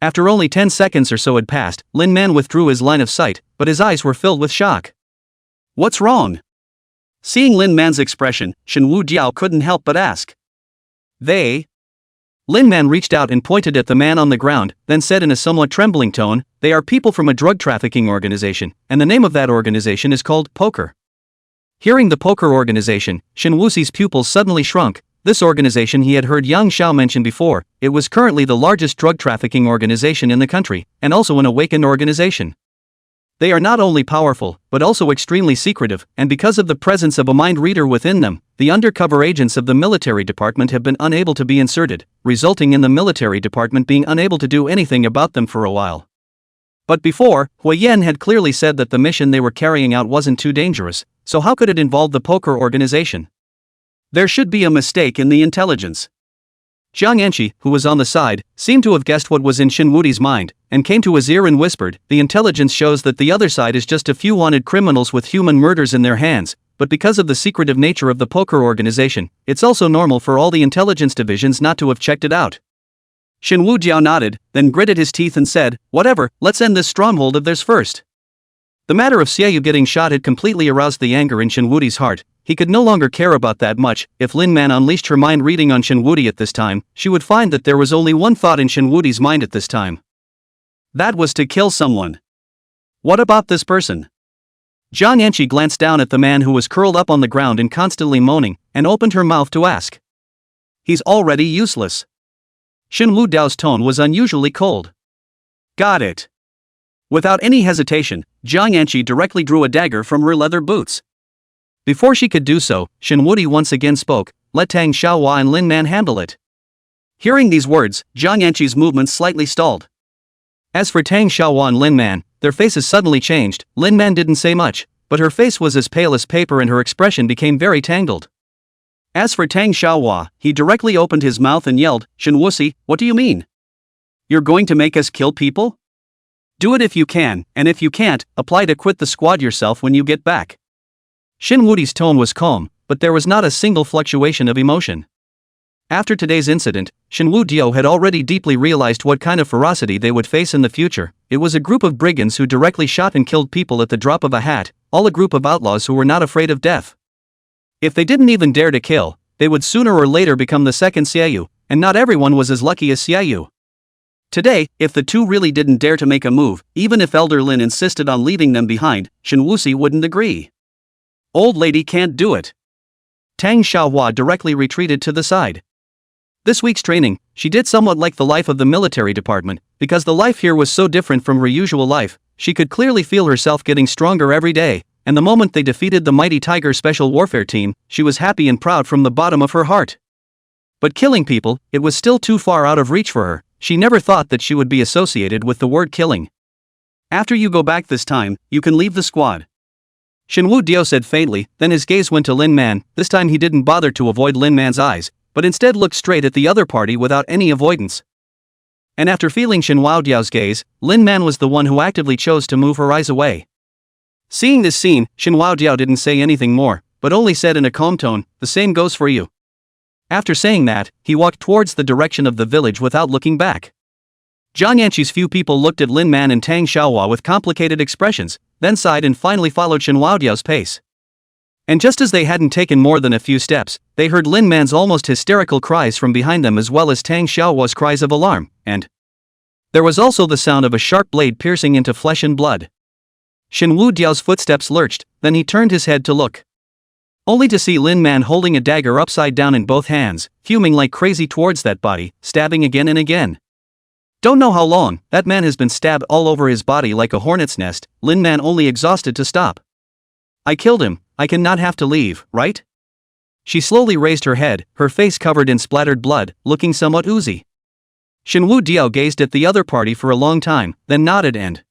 After only 10 seconds or so had passed, Lin Man withdrew his line of sight, but his eyes were filled with shock. What's wrong? Seeing Lin Man's expression, Shen Wudiao couldn't help but ask. They? Lin Man reached out and pointed at the man on the ground, then said in a somewhat trembling tone, "They are people from a drug trafficking organization, and the name of that organization is called Poker." Hearing the Poker organization, Shen Wuxi's pupils suddenly shrunk. This organization he had heard Yang Xiao mention before. It was currently the largest drug trafficking organization in the country, and also an awakened organization. They are not only powerful, but also extremely secretive, and because of the presence of a mind reader within them, the undercover agents of the military department have been unable to be inserted, resulting in the military department being unable to do anything about them for a while. But before, Huiyan had clearly said that the mission they were carrying out wasn't too dangerous, so how could it involve the Poker organization? There should be a mistake in the intelligence. Zhang Anqi, who was on the side, seemed to have guessed what was in Shen Wudi's mind, and came to his ear and whispered, "The intelligence shows that the other side is just a few wanted criminals with human murders in their hands, but because of the secretive nature of the Poker organization, it's also normal for all the intelligence divisions not to have checked it out." Shen Wudiao nodded, then gritted his teeth and said, "Whatever, let's end this stronghold of theirs first." The matter of Xiaoyu getting shot had completely aroused the anger in Shen Wudi's heart. He could no longer care about that much. If Lin Man unleashed her mind reading on Shen Wudi at this time, she would find that there was only one thought in Shen Wudi's mind at this time. That was to kill someone. What about this person? Zhang Anqi glanced down at the man who was curled up on the ground and constantly moaning, and opened her mouth to ask. He's already useless. Shen Wudiao's tone was unusually cold. Got it. Without any hesitation, Zhang Anqi directly drew a dagger from her leather boots. Before she could do so, Shen Wudi once again spoke, "Let Tang Xiaohua and Lin Man handle it." Hearing these words, Zhang Anqi's movements slightly stalled. As for Tang Xiaohua and Lin Man, their faces suddenly changed. Lin Man didn't say much, but her face was as pale as paper and her expression became very tangled. As for Tang Xiaohua, he directly opened his mouth and yelled, "Shen Wuxi, what do you mean? You're going to make us kill people? Do it if you can, and if you can't, apply to quit the squad yourself when you get back." Shen Wudi's tone was calm, but there was not a single fluctuation of emotion. After today's incident, Shen Wudiao had already deeply realized what kind of ferocity they would face in the future. It was a group of brigands who directly shot and killed people at the drop of a hat, all a group of outlaws who were not afraid of death. If they didn't even dare to kill, they would sooner or later become the second Xiaoyu, and not everyone was as lucky as Xiaoyu. Today, if the two really didn't dare to make a move, even if Elder Lin insisted on leaving them behind, Shen Wuxi wouldn't agree. Old lady can't do it. Tang Xiaohua directly retreated to the side. This week's training, she did somewhat like the life of the military department, because the life here was so different from her usual life, she could clearly feel herself getting stronger every day, and the moment they defeated the mighty Tiger Special Warfare Team, she was happy and proud from the bottom of her heart. But killing people, it was still too far out of reach for her. She never thought that she would be associated with the word killing. After you go back this time, you can leave the squad. Shenwu Dio said faintly, then his gaze went to Lin Man. This time he didn't bother to avoid Lin Man's eyes, but instead looked straight at the other party without any avoidance. And after feeling Shenwu Diao's gaze, Lin Man was the one who actively chose to move her eyes away. Seeing this scene, Shenwu Diao didn't say anything more, but only said in a calm tone, "The same goes for you." After saying that, he walked towards the direction of the village without looking back. Zhang Yanqi's few people looked at Lin Man and Tang Xiaohua with complicated expressions, then sighed and finally followed Shenwu Diao's pace. And just as they hadn't taken more than a few steps, they heard Lin Man's almost hysterical cries from behind them as well as Tang Xiaohua's cries of alarm, and there was also the sound of a sharp blade piercing into flesh and blood. Shenwu Diao's footsteps lurched, then he turned his head to look. Only to see Lin Man holding a dagger upside down in both hands, fuming like crazy towards that body, stabbing again and again. Don't know how long, that man has been stabbed all over his body like a hornet's nest. Lin Man only exhausted to stop. I killed him, I cannot have to leave, right? She slowly raised her head, her face covered in splattered blood, looking somewhat oozy. Shenwu Diao gazed at the other party for a long time, then nodded and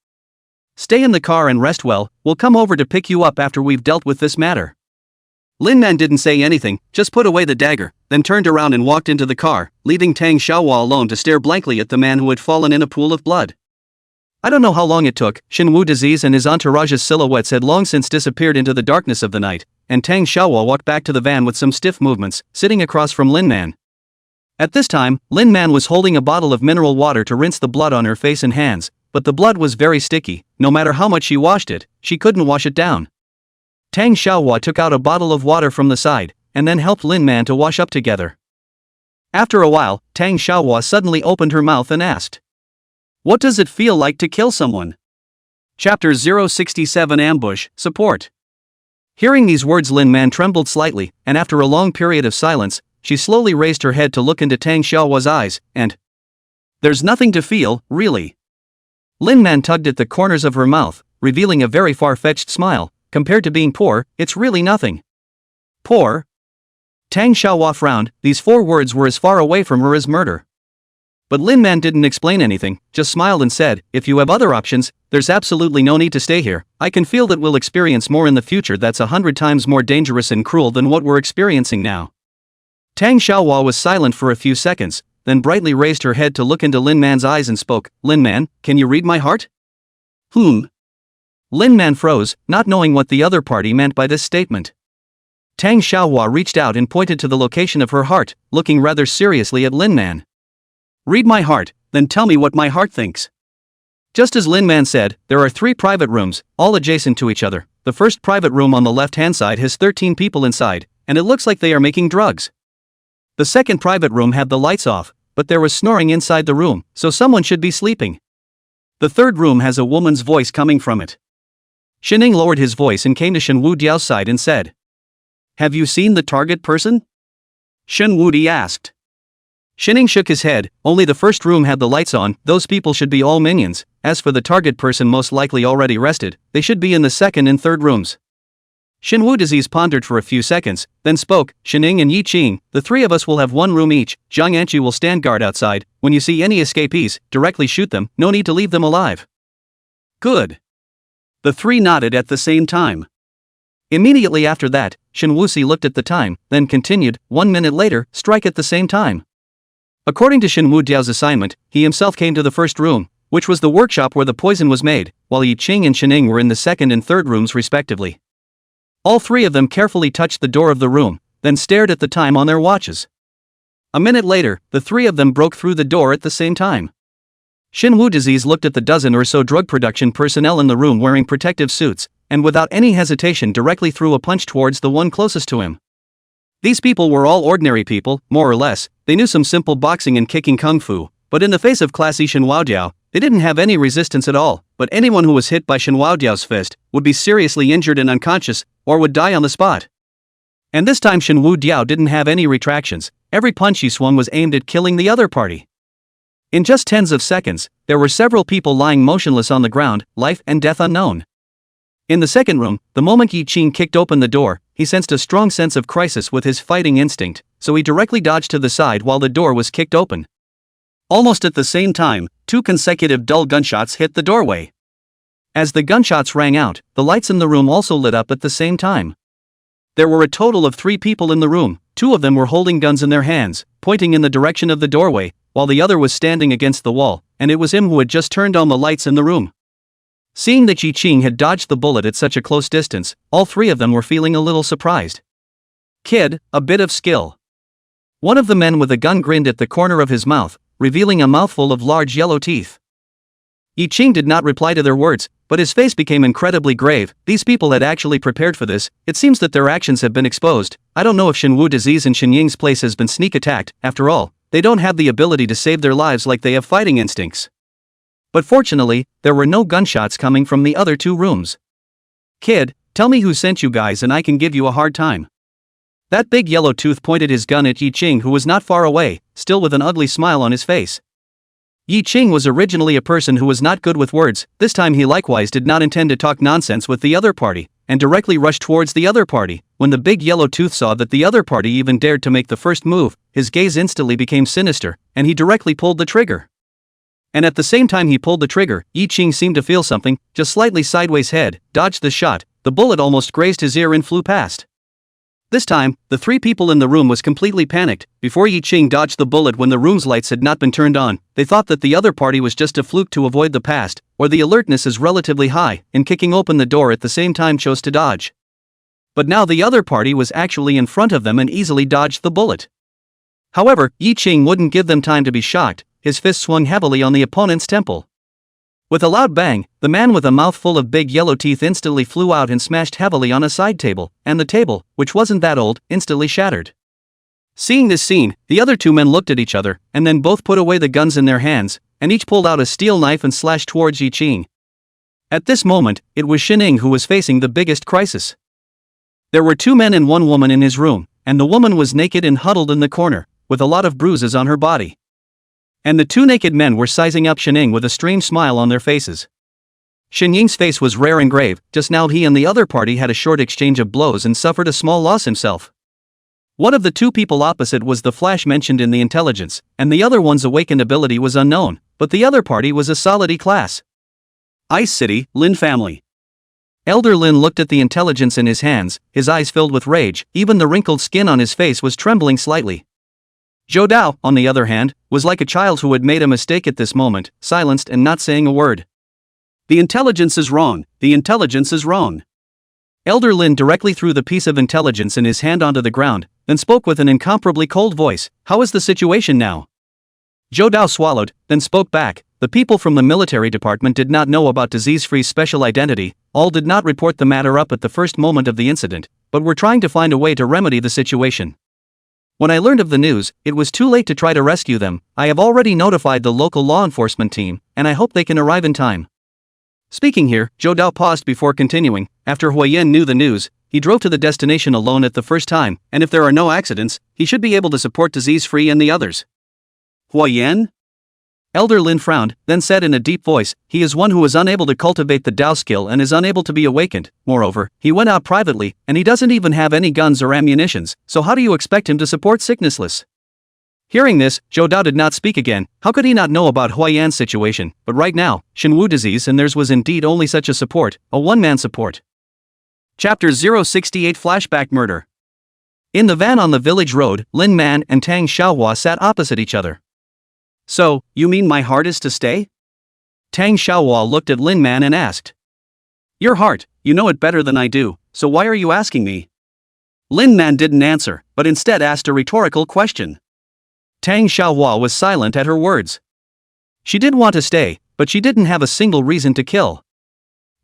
stay in the car and rest well, we'll come over to pick you up after we've dealt with this matter. Lin Man didn't say anything, just put away the dagger, then turned around and walked into the car, leaving Tang Xiaohua alone to stare blankly at the man who had fallen in a pool of blood. I don't know how long it took. Shenwu Disease and his entourage's silhouettes had long since disappeared into the darkness of the night, and Tang Xiaohua walked back to the van with some stiff movements, sitting across from Lin Man. At this time, Lin Man was holding a bottle of mineral water to rinse the blood on her face and hands, but the blood was very sticky. No matter how much she washed it, she couldn't wash it down. Tang Xiaohua took out a bottle of water from the side, and then helped Lin Man to wash up together. After a while, Tang Xiaohua suddenly opened her mouth and asked, "What does it feel like to kill someone?" Chapter 067 Ambush, Support. Hearing these words, Lin Man trembled slightly, and after a long period of silence, she slowly raised her head to look into Tang Xiaohua's eyes, and there's nothing to feel, really. Lin Man tugged at the corners of her mouth, revealing a very far-fetched smile. Compared to being poor, it's really nothing. Poor? Tang Xiaohua frowned. These 4 words were as far away from her as murder. But Lin Man didn't explain anything, just smiled and said, "If you have other options, there's absolutely no need to stay here. I can feel that we'll experience more in the future that's 100 times more dangerous and cruel than what we're experiencing now." Tang Xiaohua was silent for a few seconds, then brightly raised her head to look into Lin Man's eyes and spoke, "Lin Man, can you read my heart?" Lin Man froze, not knowing what the other party meant by this statement. Tang Xiaohua reached out and pointed to the location of her heart, looking rather seriously at Lin Man. "Read my heart, then tell me what my heart thinks." Just as Lin Man said, there are 3 private rooms, all adjacent to each other. The first private room on the left-hand side has 13 people inside, and it looks like they are making drugs. The second private room had the lights off, but there was snoring inside the room, so someone should be sleeping. The third room has a woman's voice coming from it. Shining lowered his voice and came to Shenwu Diao's side and said, "Have you seen the target person?" Shenwu Di asked. Shining shook his head. Only the first room had the lights on. Those people should be all minions. As for the target person, most likely already rested, they should be in the second and third rooms. Shenwu Disease pondered for a few seconds, then spoke, "Shining and Yi Qing, the 3 of us will have 1 room each. Zhang Yanqi will stand guard outside. When you see any escapees, directly shoot them, no need to leave them alive." Good. The 3 nodded at the same time. Immediately after that, Shen Wuxi looked at the time, then continued, 1 minute later, strike at the same time. According to Shen Wu Diao's assignment, he himself came to the first room, which was the workshop where the poison was made, while Yi Qing and Shening were in the second and third rooms respectively. All 3 of them carefully touched the door of the room, then stared at the time on their watches. A minute later, the 3 of them broke through the door at the same time. Shen Wu Disease looked at the dozen or so drug production personnel in the room wearing protective suits, and without any hesitation directly threw a punch towards the one closest to him. These people were all ordinary people, more or less. They knew some simple boxing and kicking kung fu, But in the face of classy Shenhuadiao, they didn't have any resistance at all, but anyone who was hit by Shenhuadiao's fist would be seriously injured and unconscious, or would die on the spot. And this time Shenhuadiao didn't have any retractions, every punch he swung was aimed at killing the other party. In just tens of seconds, there were several people lying motionless on the ground, life and death unknown. In the second room, the moment Yi Qing kicked open the door, he sensed a strong sense of crisis with his fighting instinct, so he directly dodged to the side while the door was kicked open. Almost at the same time, 2 consecutive dull gunshots hit the doorway. As the gunshots rang out, the lights in the room also lit up at the same time. There were a total of 3 people in the room, 2 of them were holding guns in their hands, pointing in the direction of the doorway, while the other was standing against the wall, and it was him who had just turned on the lights in the room. Seeing that Yi Qing had dodged the bullet at such a close distance, all 3 of them were feeling a little surprised. Kid, a bit of skill. One of the men with a gun grinned at the corner of his mouth, revealing a mouthful of large yellow teeth. Yi Qing did not reply to their words, but his face became incredibly grave. These people had actually prepared for this. It seems that their actions have been exposed. I don't know if Shenwu disease in Shenying's place has been sneak attacked. After all, they don't have the ability to save their lives like they have fighting instincts. But fortunately, there were no gunshots coming from the other 2 rooms. Kid, tell me who sent you guys and I can give you a hard time. That big yellow tooth pointed his gun at Yi Qing, who was not far away, still with an ugly smile on his face. Yi Qing was originally a person who was not good with words. This time he likewise did not intend to talk nonsense with the other party, and directly rushed towards the other party. When the big yellow tooth saw that the other party even dared to make the first move, his gaze instantly became sinister, and he directly pulled the trigger. And at the same time he pulled the trigger, Yi Qing seemed to feel something, just slightly sideways head, dodged the shot, the bullet almost grazed his ear and flew past. This time, the 3 people in the room was completely panicked. Before Yi Qing dodged the bullet when the room's lights had not been turned on, they thought that the other party was just a fluke to avoid the past, or the alertness is relatively high, and kicking open the door at the same time chose to dodge. But now the other party was actually in front of them and easily dodged the bullet. However, Yi Qing wouldn't give them time to be shocked. His fist swung heavily on the opponent's temple. With a loud bang, the man with a mouthful of big yellow teeth instantly flew out and smashed heavily on a side table, and the table, which wasn't that old, instantly shattered. Seeing this scene, the other 2 men looked at each other, and then both put away the guns in their hands, and each pulled out a steel knife and slashed towards Yi Qing. At this moment, it was Shening who was facing the biggest crisis. There were 2 men and 1 woman in his room, and the woman was naked and huddled in the corner, with a lot of bruises on her body. And the 2 naked men were sizing up Shening with a strange smile on their faces. Shenying's face was rare and grave. Just now he and the other party had a short exchange of blows and suffered a small loss himself. One of the 2 people opposite was the Flash mentioned in the intelligence, and the other one's awakened ability was unknown, but the other party was a solid E class. Ice City, Lin family. Elder Lin looked at the intelligence in his hands, his eyes filled with rage, even the wrinkled skin on his face was trembling slightly. Zhou Dao, on the other hand, was like a child who had made a mistake at this moment, silenced and not saying a word. The intelligence is wrong, the intelligence is wrong. Elder Lin directly threw the piece of intelligence in his hand onto the ground, then spoke with an incomparably cold voice. How is the situation now? Zhou Dao swallowed, then spoke back. The people from the military department did not know about Disease-Free's special identity. All did not report the matter up at the first moment of the incident, but were trying to find a way to remedy the situation. When I learned of the news, it was too late to try to rescue them. I have already notified the local law enforcement team, and I hope they can arrive in time. Speaking here, Zhou Dao paused before continuing. After Huayan knew the news, he drove to the destination alone at the first time, and if there are no accidents, he should be able to support Disease-Free and the others. Huayan? Elder Lin frowned, then said in a deep voice, he is one who is unable to cultivate the Dao skill and is unable to be awakened. Moreover, he went out privately, and he doesn't even have any guns or ammunitions, so how do you expect him to support sicknessless? Hearing this, Zhou Dao did not speak again. How could he not know about Huayan's situation? But right now, Shenwu disease and theirs was indeed only such a support, a one-man support. Chapter 068 Flashback Murder. In the van on the village road, Lin Man and Tang Xiaohua sat opposite each other. So, you mean my heart is to stay? Tang Xiaohua looked at Lin Man and asked. Your heart, you know it better than I do, so why are you asking me? Lin Man didn't answer, but instead asked a rhetorical question. Tang Xiaohua was silent at her words. She did want to stay, but she didn't have a single reason to kill.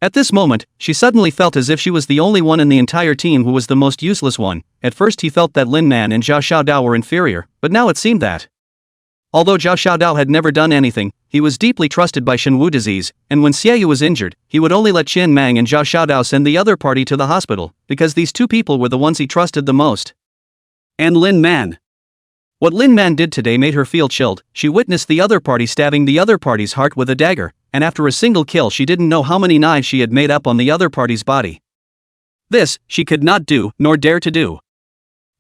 At this moment, she suddenly felt as if she was the only one in the entire team who was the most useless one. At first he felt that Lin Man and Zhao Xiaodao were inferior, but now it seemed that Although Zhao Xiaodao had never done anything, he was deeply trusted by Shenwu disease, and when Xiaoyu was injured, he would only let Qin Mang and Zhao Xiaodao send the other party to the hospital, because these two people were the ones he trusted the most. And Lin Man. What Lin Man did today made her feel chilled. She witnessed the other party stabbing the other party's heart with a dagger, and after a single kill she didn't know how many knives she had made up on the other party's body. This, she could not do, nor dare to do.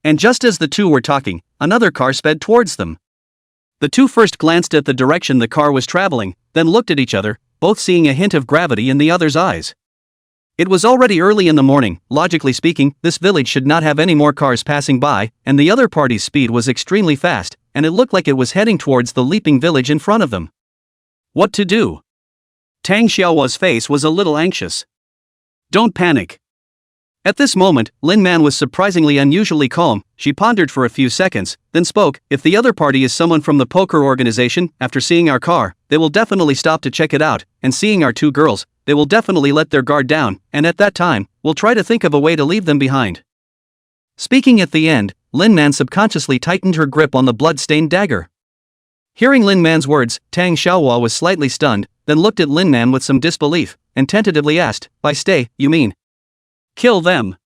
And just as the two were talking, another car sped towards them. The two first glanced at the direction the car was traveling, then looked at each other, both seeing a hint of gravity in the other's eyes. It was already early in the morning. Logically speaking, this village should not have any more cars passing by, and the other party's speed was extremely fast, and it looked like it was heading towards the leaping village in front of them. What to do? Tang Xiaohua's face was a little anxious. Don't panic. At this moment, Lin Man was surprisingly unusually calm. She pondered for a few seconds, then spoke. If the other party is someone from the poker organization, after seeing our car, they will definitely stop to check it out, and seeing our two girls, they will definitely let their guard down, and at that time, we'll try to think of a way to leave them behind. Speaking at the end, Lin Man subconsciously tightened her grip on the blood-stained dagger. Hearing Lin Man's words, Tang Xiaohua was slightly stunned, then looked at Lin Man with some disbelief, and tentatively asked, "By stay, you mean? Kill them?"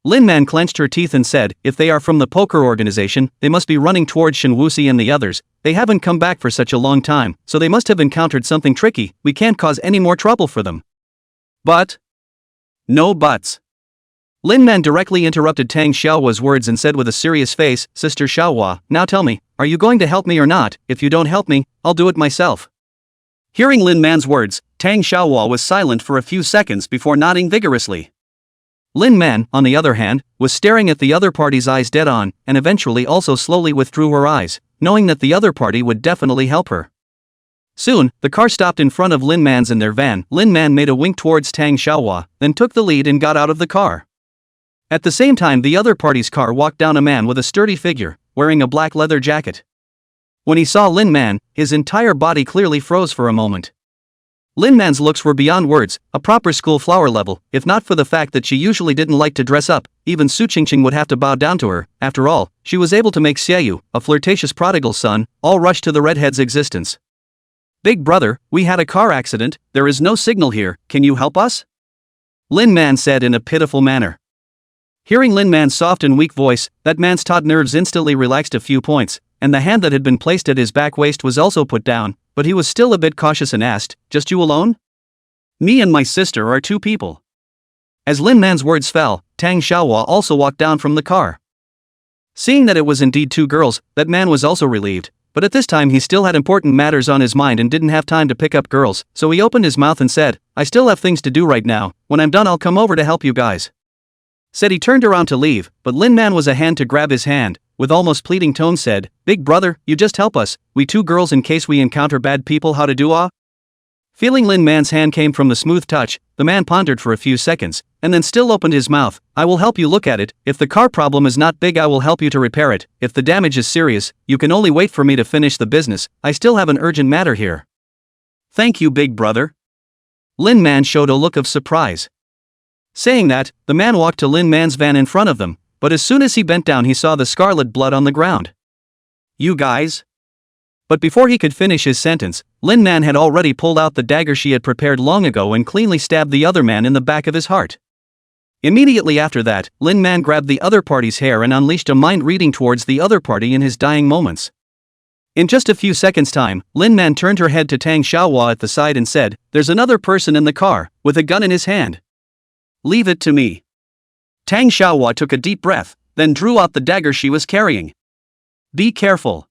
Lin Man clenched her teeth and said, "If they are from the poker organization, they must be running towards Shen Wuxi and the others. They haven't come back for such a long time, so they must have encountered something tricky. We can't cause any more trouble for them." But? No buts. Lin Man directly interrupted Tang Xiaohua's words and said with a serious face, "Sister Xiaohua, now tell me, are you going to help me or not? If you don't help me, I'll do it myself." Hearing Lin Man's words, Tang Xiaohua was silent for a few seconds before nodding vigorously. Lin Man, on the other hand, was staring at the other party's eyes dead on, and eventually also slowly withdrew her eyes, knowing that the other party would definitely help her. Soon, the car stopped in front of Lin Man's in their van. Lin Man made a wink towards Tang Xiaohua, then took the lead and got out of the car. At the same time, the other party's car walked down a man with a sturdy figure, wearing a black leather jacket. When he saw Lin Man, his entire body clearly froze for a moment. Lin Man's looks were beyond words, a proper school flower level. If not for the fact that she usually didn't like to dress up, even Su Qingqing would have to bow down to her. After all, she was able to make Xiaoyu, a flirtatious prodigal son, all rush to the redhead's existence. "Big brother, we had a car accident, there is no signal here, can you help us?" Lin Man said in a pitiful manner. Hearing Lin Man's soft and weak voice, that man's taut nerves instantly relaxed a few points, and the hand that had been placed at his back waist was also put down, but he was still a bit cautious and asked, "Just you alone?" "Me and my sister are two people." As Lin Man's words fell, Tang Xiaohua also walked down from the car. Seeing that it was indeed two girls, that man was also relieved, but at this time he still had important matters on his mind and didn't have time to pick up girls, so he opened his mouth and said, "I still have things to do right now, when I'm done I'll come over to help you guys." Said he turned around to leave, but Lin Man was a hand to grab his hand, with almost pleading tone said, "Big brother, you just help us, we two girls in case we encounter bad people how to do ah?" Feeling Lin Man's hand came from the smooth touch, the man pondered for a few seconds, and then still opened his mouth. "I will help you look at it, if the car problem is not big I will help you to repair it, if the damage is serious, you can only wait for me to finish the business, I still have an urgent matter here." "Thank you big brother." Lin Man showed a look of surprise. Saying that, the man walked to Lin Man's van in front of them, but as soon as he bent down he saw the scarlet blood on the ground. "You guys?" But before he could finish his sentence, Lin Man had already pulled out the dagger she had prepared long ago and cleanly stabbed the other man in the back of his heart. Immediately after that, Lin Man grabbed the other party's hair and unleashed a mind reading towards the other party in his dying moments. In just a few seconds' time, Lin Man turned her head to Tang Xiaohua at the side and said, "There's another person in the car, with a gun in his hand. Leave it to me." Tang Xiaohua took a deep breath, then drew out the dagger she was carrying. "Be careful,"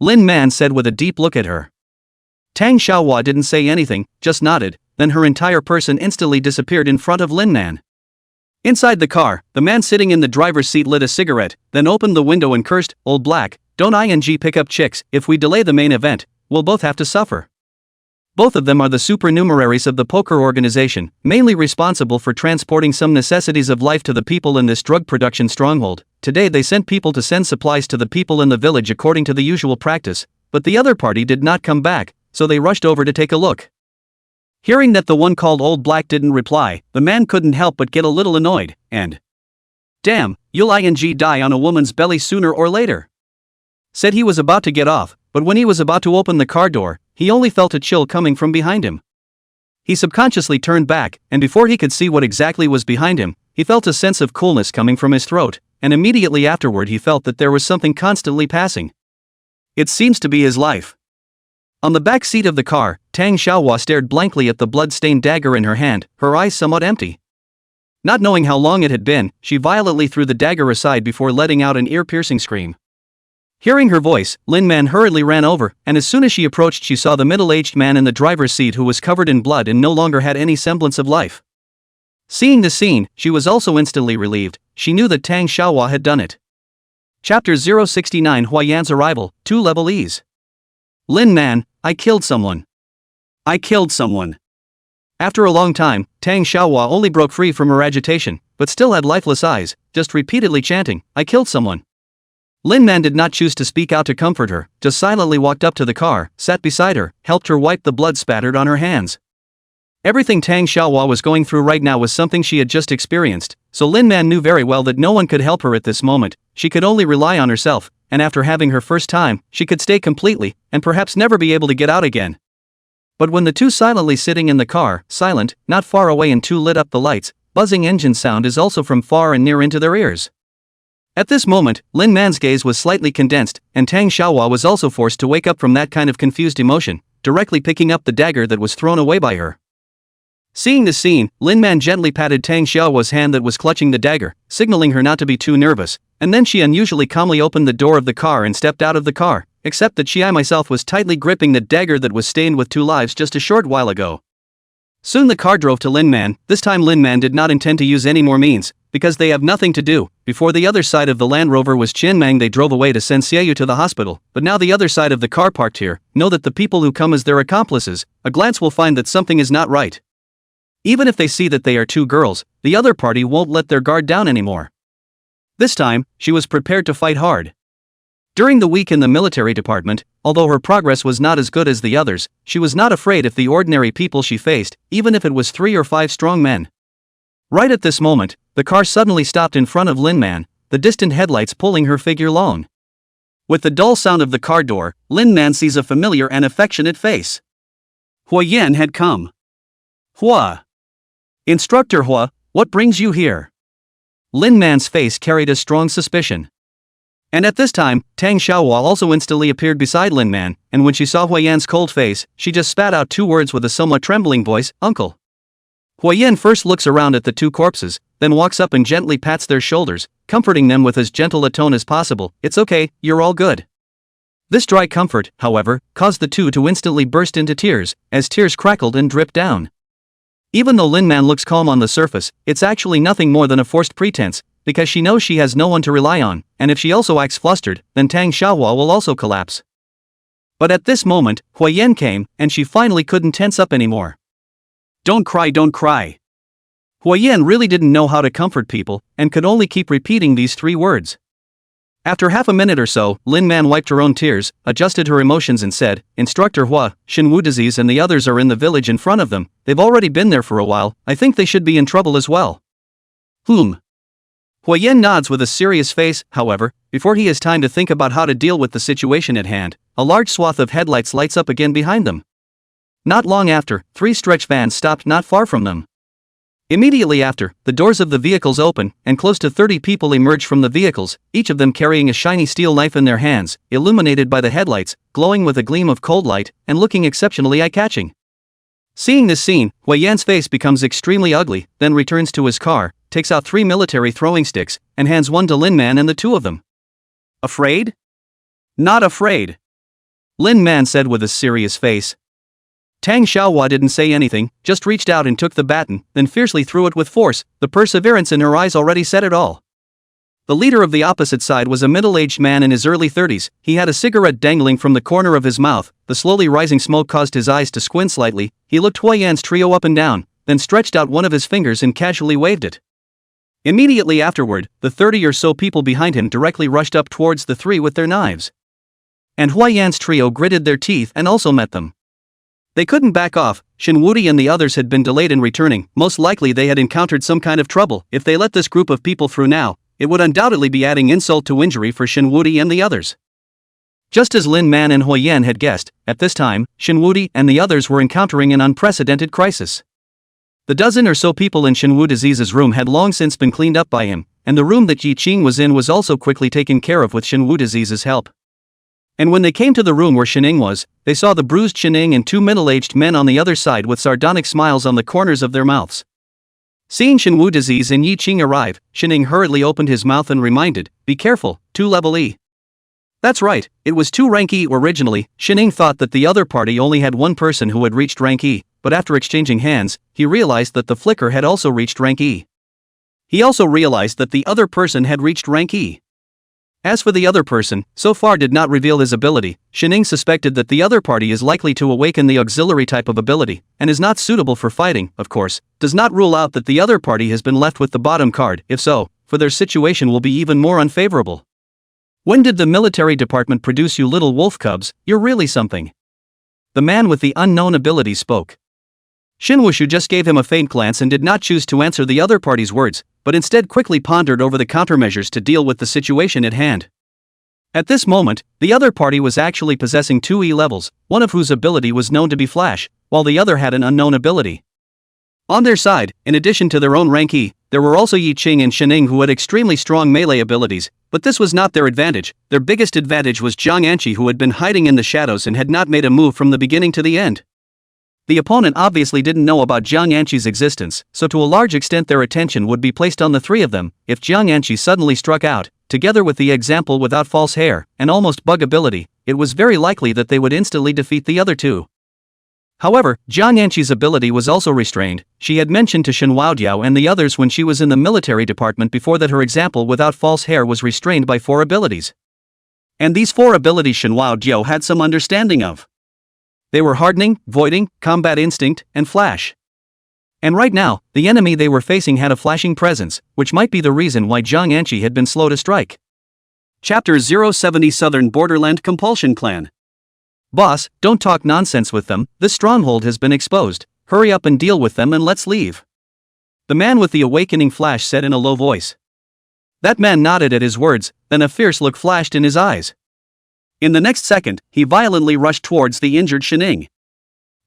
Lin Man said with a deep look at her. Tang Xiaohua didn't say anything, just nodded, then her entire person instantly disappeared in front of Lin Man. Inside the car, the man sitting in the driver's seat lit a cigarette, then opened the window and cursed, "Old Black, don't ing pick up chicks, if we delay the main event, we'll both have to suffer." Both of them are the supernumeraries of the poker organization, mainly responsible for transporting some necessities of life to the people in this drug production stronghold. Today they sent people to send supplies to the people in the village according to the usual practice, but the other party did not come back, so they rushed over to take a look. Hearing that the one called Old Black didn't reply, the man couldn't help but get a little annoyed, and, "Damn, you'll die on a woman's belly sooner or later." said he was about to get off, but when he was about to open the car door, he only felt a chill coming from behind him. He subconsciously turned back, and before he could see what exactly was behind him, he felt a sense of coolness coming from his throat, and immediately afterward he felt that there was something constantly passing. It seems to be his life. On the back seat of the car, Tang Xiaohua stared blankly at the blood-stained dagger in her hand, her eyes somewhat empty. Not knowing how long it had been, she violently threw the dagger aside before letting out an ear-piercing scream. Hearing her voice, Lin Man hurriedly ran over, and as soon as she approached she saw the middle-aged man in the driver's seat who was covered in blood and no longer had any semblance of life. Seeing the scene, she was also instantly relieved. She knew that Tang Xiaohua had done it. Chapter 069 Huayan's Arrival, 2-Level Ease. Lin Man, I killed someone. I killed someone. After a long time, Tang Xiaohua only broke free from her agitation, but still had lifeless eyes, just repeatedly chanting, I killed someone. Lin Man did not choose to speak out to comfort her, just silently walked up to the car, sat beside her, helped her wipe the blood spattered on her hands. Everything Tang Xiaohua was going through right now was something she had just experienced, so Lin Man knew very well that no one could help her at this moment. She could only rely on herself, and after having her first time, she could stay completely, and perhaps never be able to get out again. But when the two silently sitting in the car, silent, not far away and two lit up the lights, buzzing engine sound is also from far and near into their ears. At this moment, Lin Man's gaze was slightly condensed, and Tang Xiaohua was also forced to wake up from that kind of confused emotion, directly picking up the dagger that was thrown away by her. Seeing the scene, Lin Man gently patted Tang Xiaohua's hand that was clutching the dagger, signaling her not to be too nervous, and then she unusually calmly opened the door of the car and stepped out of the car, except that I myself was tightly gripping the dagger that was stained with 2 lives just a short while ago. Soon the car drove to Lin Man. This time Lin Man did not intend to use any more means, because they have nothing to do. Before the other side of the Land Rover was Chinmang, they drove away to send Xiaoyu to the hospital, but now the other side of the car parked here. Know that the people who come as their accomplices, a glance will find that something is not right. Even if they see that they are 2 girls, the other party won't let their guard down anymore. This time, she was prepared to fight hard. During the week in the military department, although her progress was not as good as the others, she was not afraid of the ordinary people she faced, even if it was 3 or 5 strong men. Right at this moment, the car suddenly stopped in front of Lin Man, the distant headlights pulling her figure lone. With the dull sound of the car door, Lin Man sees a familiar and affectionate face. Hua Yan had come. Hua. Instructor Hua, what brings you here? Lin Man's face carried a strong suspicion. And at this time, Tang Xiaohua also instantly appeared beside Lin Man, and when she saw Hua Yan's cold face, she just spat out 2 words with a somewhat trembling voice, Uncle. Hua Yan first looks around at the 2 corpses, then walks up and gently pats their shoulders, comforting them with as gentle a tone as possible. It's okay, you're all good. This dry comfort, however, caused the 2 to instantly burst into tears, as tears crackled and dripped down. Even though Lin Man looks calm on the surface, it's actually nothing more than a forced pretense, because she knows she has no one to rely on, and if she also acts flustered, then Tang Xiaohua will also collapse. But at this moment, Hua Yan came, and she finally couldn't tense up anymore. Don't cry, don't cry. Hua Yan really didn't know how to comfort people, and could only keep repeating these 3 words. After half a minute or so, Lin Man wiped her own tears, adjusted her emotions and said, Instructor Hua, Xinwu disease and the others are in the village in front of them. They've already been there for a while. I think they should be in trouble as well. Hua Yan nods with a serious face. However, before he has time to think about how to deal with the situation at hand, a large swath of headlights lights up again behind them. Not long after, 3 stretch vans stopped not far from them. Immediately after, the doors of the vehicles open, and close to 30 people emerge from the vehicles, each of them carrying a shiny steel knife in their hands, illuminated by the headlights, glowing with a gleam of cold light, and looking exceptionally eye-catching. Seeing this scene, Hua Yan's face becomes extremely ugly, then returns to his car, takes out 3 military throwing sticks, and hands one to Lin Man and the 2 of them. Afraid? Not afraid. Lin Man said with a serious face. Tang Xiaohua didn't say anything, just reached out and took the baton, then fiercely threw it with force. The perseverance in her eyes already said it all. The leader of the opposite side was a middle-aged man in his early 30s. He had a cigarette dangling from the corner of his mouth. The slowly rising smoke caused his eyes to squint slightly. He looked Hua Yan's trio up and down, then stretched out one of his fingers and casually waved it. Immediately afterward, the 30 or so people behind him directly rushed up towards the 3 with their knives. And Hua Yan's trio gritted their teeth and also met them. They couldn't back off. Xinwu and the others had been delayed in returning. Most likely they had encountered some kind of trouble. If they let this group of people through now, it would undoubtedly be adding insult to injury for Xinwu and the others. Just as Lin Man and Hui Yan had guessed, at this time, Shinwudi and the others were encountering an unprecedented crisis. The dozen or so people in Shinwu Disease's room had long since been cleaned up by him, and the room that Yi Qing was in was also quickly taken care of with Shinwu Disease's help. And when they came to the room where Shining was, they saw the bruised Shining and two middle-aged men on the other side with sardonic smiles on the corners of their mouths. Seeing Shinwu Disease and Yi Qing arrive, Shining hurriedly opened his mouth and reminded, "Be careful, 2 level E." That's right, it was 2 rank E originally. Shining thought that the other party only had one person who had reached rank E, but after exchanging hands, he realized that the flicker had also reached rank E. He also realized that the other person had reached rank E. As for the other person, so far did not reveal his ability. Shining suspected that the other party is likely to awaken the auxiliary type of ability, and is not suitable for fighting, of course, does not rule out that the other party has been left with the bottom card. If so, for their situation will be even more unfavorable. "When did the military department produce you little wolf cubs? You're really something." The man with the unknown ability spoke. Shinwushu just gave him a faint glance and did not choose to answer the other party's words, but instead quickly pondered over the countermeasures to deal with the situation at hand. At this moment, the other party was actually possessing 2 E levels, one of whose ability was known to be Flash, while the other had an unknown ability. On their side, in addition to their own rank E, there were also Yi Qing and Shining who had extremely strong melee abilities, but this was not their advantage. Their biggest advantage was Jiang Anqi, who had been hiding in the shadows and had not made a move from the beginning to the end. The opponent obviously didn't know about Jiang Anqi's existence, so to a large extent their attention would be placed on the 3 of them. If Jiang Anqi suddenly struck out, together with the example without false hair, and almost bug ability, it was very likely that they would instantly defeat the other 2. However, Jiang Anqi's ability was also restrained. She had mentioned to Shen Waodiao and the others when she was in the military department before that her example without false hair was restrained by 4 abilities. And these 4 abilities Shen Waodiao had some understanding of. They were Hardening, Voiding, Combat Instinct, and Flash. And right now, the enemy they were facing had a flashing presence, which might be the reason why Jiang Anqi had been slow to strike. Chapter 070 Southern Borderland Compulsion Clan. "Boss, don't talk nonsense with them, this stronghold has been exposed, hurry up and deal with them and let's leave," the man with the awakening flash said in a low voice. That man nodded at his words, then a fierce look flashed in his eyes. In the next second, he violently rushed towards the injured Shining.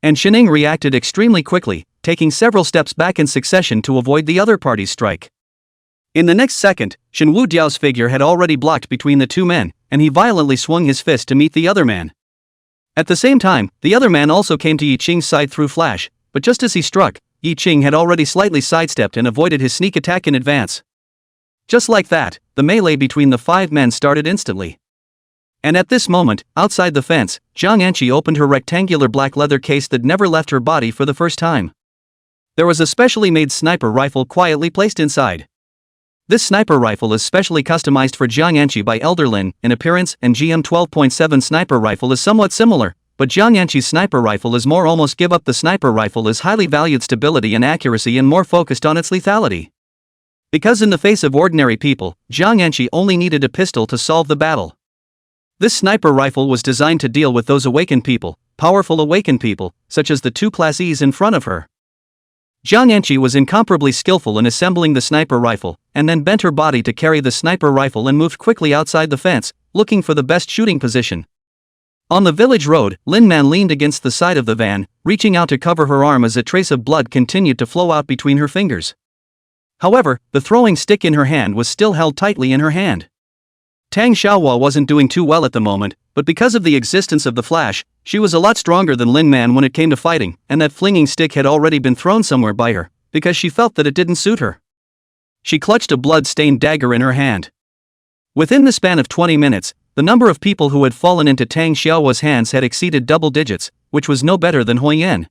And Shining reacted extremely quickly, taking several steps back in succession to avoid the other party's strike. In the next second, Shen Wudiao's figure had already blocked between the 2 men, and he violently swung his fist to meet the other man. At the same time, the other man also came to Yi Qing's side through Flash, but just as he struck, Yi Qing had already slightly sidestepped and avoided his sneak attack in advance. Just like that, the melee between the 5 men started instantly. And at this moment, outside the fence, Jiang Anqi opened her rectangular black leather case that never left her body for the first time. There was a specially made sniper rifle quietly placed inside. This sniper rifle is specially customized for Jiang Anqi by Elder Lin in appearance, and GM 12.7 sniper rifle is somewhat similar, but Jiang Anqi's sniper rifle is more almost give up. The sniper rifle is highly valued stability and accuracy and more focused on its lethality. Because in the face of ordinary people, Jiang Anqi only needed a pistol to solve the battle. This sniper rifle was designed to deal with those awakened people, powerful awakened people, such as the 2 Class E's in front of her. Jiang Anqi was incomparably skillful in assembling the sniper rifle, and then bent her body to carry the sniper rifle and moved quickly outside the fence, looking for the best shooting position. On the village road, Lin Man leaned against the side of the van, reaching out to cover her arm as a trace of blood continued to flow out between her fingers. However, the throwing stick in her hand was still held tightly in her hand. Tang Xiaohua wasn't doing too well at the moment, but because of the existence of the Flash, she was a lot stronger than Lin Man when it came to fighting, and that flinging stick had already been thrown somewhere by her, because she felt that it didn't suit her. She clutched a blood-stained dagger in her hand. Within the span of 20 minutes, the number of people who had fallen into Tang Xiaohua's hands had exceeded double digits, which was no better than Hui Yan.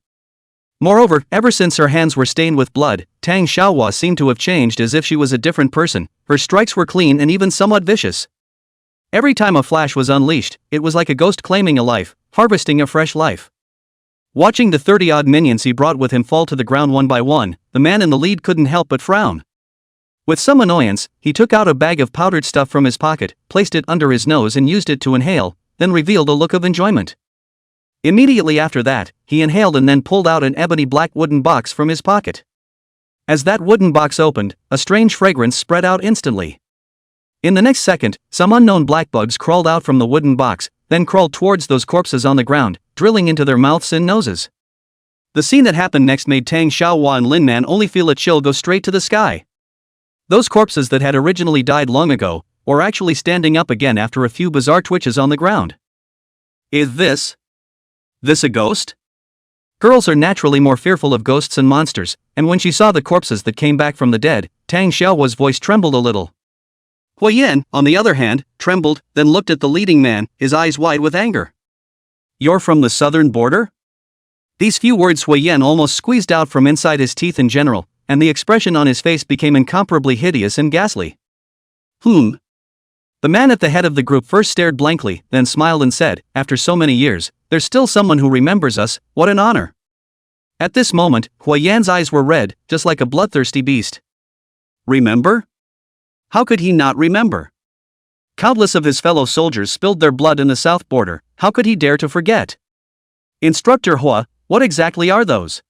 Moreover, ever since her hands were stained with blood, Tang Xiaohua seemed to have changed as if she was a different person. Her strikes were clean and even somewhat vicious. Every time a flash was unleashed, it was like a ghost claiming a life, harvesting a fresh life. Watching the 30-odd minions he brought with him fall to the ground one by one, the man in the lead couldn't help but frown. With some annoyance, he took out a bag of powdered stuff from his pocket, placed it under his nose and used it to inhale, then revealed a look of enjoyment. Immediately after that, he inhaled and then pulled out an ebony black wooden box from his pocket. As that wooden box opened, a strange fragrance spread out instantly. In the next second, some unknown black bugs crawled out from the wooden box, then crawled towards those corpses on the ground, drilling into their mouths and noses. The scene that happened next made Tang Xiaohua and Lin Man only feel a chill go straight to the sky. Those corpses that had originally died long ago were actually standing up again after a few bizarre twitches on the ground. Is this a ghost? Girls are naturally more fearful of ghosts and monsters, and when she saw the corpses that came back from the dead, Tang Xiaohua's voice trembled a little. Huiyan, on the other hand, trembled, then looked at the leading man, his eyes wide with anger. You're from the southern border? These few words Huiyan almost squeezed out from inside his teeth in general, and the expression on his face became incomparably hideous and ghastly. The man at the head of the group first stared blankly, then smiled and said, after so many years, there's still someone who remembers us, what an honor. At this moment, Huiyan's eyes were red, just like a bloodthirsty beast. Remember? How could he not remember? Countless of his fellow soldiers spilled their blood in the south border, how could he dare to forget? Instructor Hua, what exactly are those?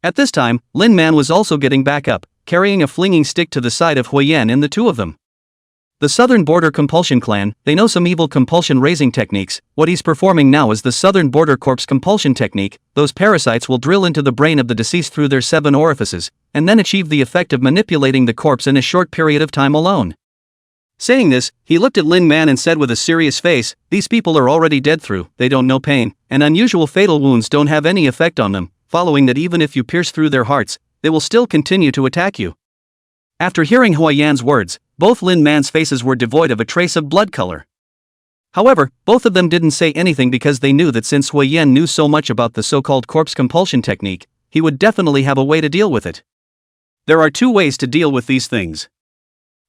At this time, Lin Man was also getting back up, carrying a flinging stick to the side of Huiyan and the two of them. The Southern Border Compulsion Clan, they know some evil compulsion raising techniques. What he's performing now is the Southern Border Corpse compulsion technique. Those parasites will drill into the brain of the deceased through their 7 orifices, and then achieve the effect of manipulating the corpse in a short period of time alone. Saying this, he looked at Lin Man and said with a serious face, these people are already dead through, they don't know pain, and unusual fatal wounds don't have any effect on them, following that even if you pierce through their hearts, they will still continue to attack you. After hearing Huiyan's words, both Lin Man's faces were devoid of a trace of blood color. However, both of them didn't say anything because they knew that since Huiyan knew so much about the so-called corpse compulsion technique, he would definitely have a way to deal with it. There are 2 ways to deal with these things.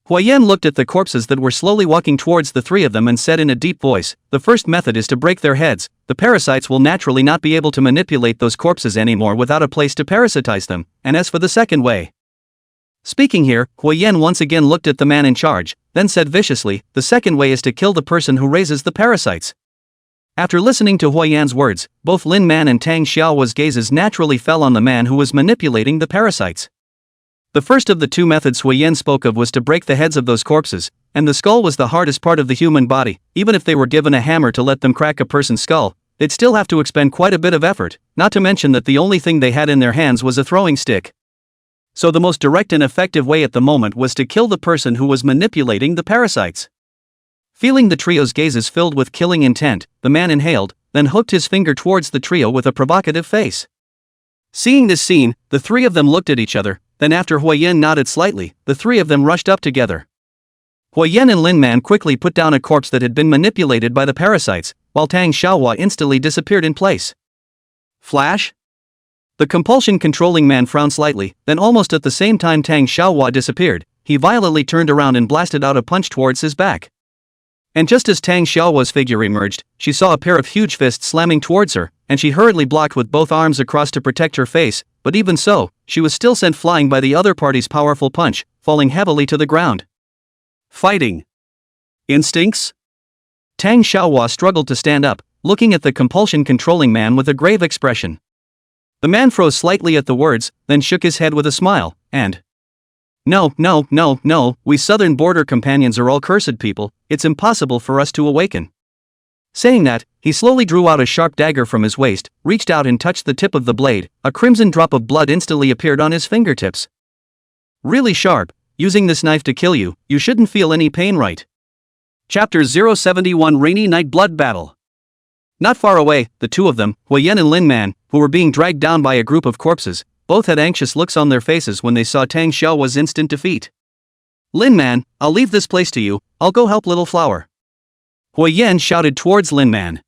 Huiyan looked at the corpses that were slowly walking towards the 3 of them and said in a deep voice, the first method is to break their heads. The parasites will naturally not be able to manipulate those corpses anymore without a place to parasitize them, and as for the second way. Speaking here, Huiyan once again looked at the man in charge, then said viciously, the second way is to kill the person who raises the parasites. After listening to Huiyan's words, both Lin Man and Tang Xiaohua's gazes naturally fell on the man who was manipulating the parasites. The first of the 2 methods Huiyan spoke of was to break the heads of those corpses, and the skull was the hardest part of the human body. Even if they were given a hammer to let them crack a person's skull, they'd still have to expend quite a bit of effort, not to mention that the only thing they had in their hands was a throwing stick. So the most direct and effective way at the moment was to kill the person who was manipulating the parasites. Feeling the trio's gazes filled with killing intent, the man inhaled, then hooked his finger towards the trio with a provocative face. Seeing this scene, the 3 of them looked at each other, then after Huiyan nodded slightly, the 3 of them rushed up together. Huiyan and Lin Man quickly put down a corpse that had been manipulated by the parasites, while Tang Xiaohua instantly disappeared in place. Flash? The compulsion-controlling man frowned slightly, then almost at the same time Tang Xiaohua disappeared, he violently turned around and blasted out a punch towards his back. And just as Tang Xiaohua's figure emerged, she saw a pair of huge fists slamming towards her, and she hurriedly blocked with both arms across to protect her face, but even so, she was still sent flying by the other party's powerful punch, falling heavily to the ground. Fighting instincts? Tang Xiaohua struggled to stand up, looking at the compulsion-controlling man with a grave expression. The man froze slightly at the words, then shook his head with a smile, and No, we Southern Border companions are all cursed people, it's impossible for us to awaken. Saying that, he slowly drew out a sharp dagger from his waist, reached out and touched the tip of the blade, a crimson drop of blood instantly appeared on his fingertips. Really sharp, using this knife to kill you, you shouldn't feel any pain, right? Chapter 071 Rainy Night Blood Battle. Not far away, the 2 of them, Huiyan and Lin Man, who were being dragged down by a group of corpses, both had anxious looks on their faces when they saw Tang Xiaohua's instant defeat. Lin Man, I'll leave this place to you, I'll go help Little Flower. Huiyan shouted towards Lin Man.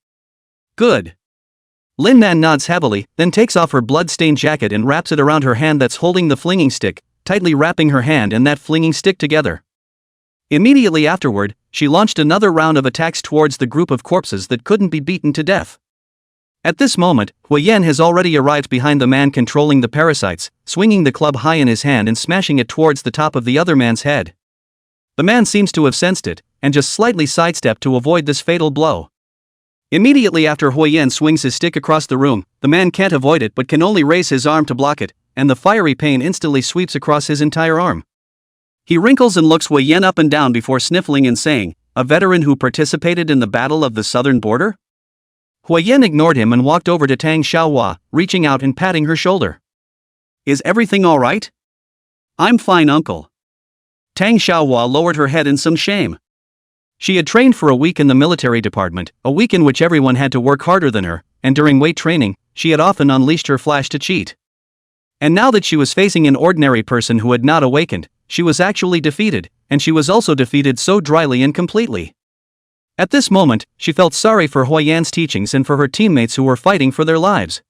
Good. Lin Man nods heavily, then takes off her blood-stained jacket and wraps it around her hand that's holding the flinging stick, tightly wrapping her hand and that flinging stick together. Immediately afterward, she launched another round of attacks towards the group of corpses that couldn't be beaten to death. At this moment, Huiyan has already arrived behind the man controlling the parasites, swinging the club high in his hand and smashing it towards the top of the other man's head. The man seems to have sensed it, and just slightly sidestepped to avoid this fatal blow. Immediately after Huiyan swings his stick across the room, the man can't avoid it but can only raise his arm to block it, and the fiery pain instantly sweeps across his entire arm. He wrinkles and looks Huiyan up and down before sniffling and saying, a veteran who participated in the Battle of the Southern Border? Huayan ignored him and walked over to Tang Xiaohua, reaching out and patting her shoulder. Is everything all right? I'm fine, uncle. Tang Xiaohua lowered her head in some shame. She had trained for a week in the military department, a week in which everyone had to work harder than her, and during weight training, she had often unleashed her flash to cheat. And now that she was facing an ordinary person who had not awakened, she was actually defeated, and she was also defeated so dryly and completely. At this moment, she felt sorry for Huayan's teachings and for her teammates who were fighting for their lives.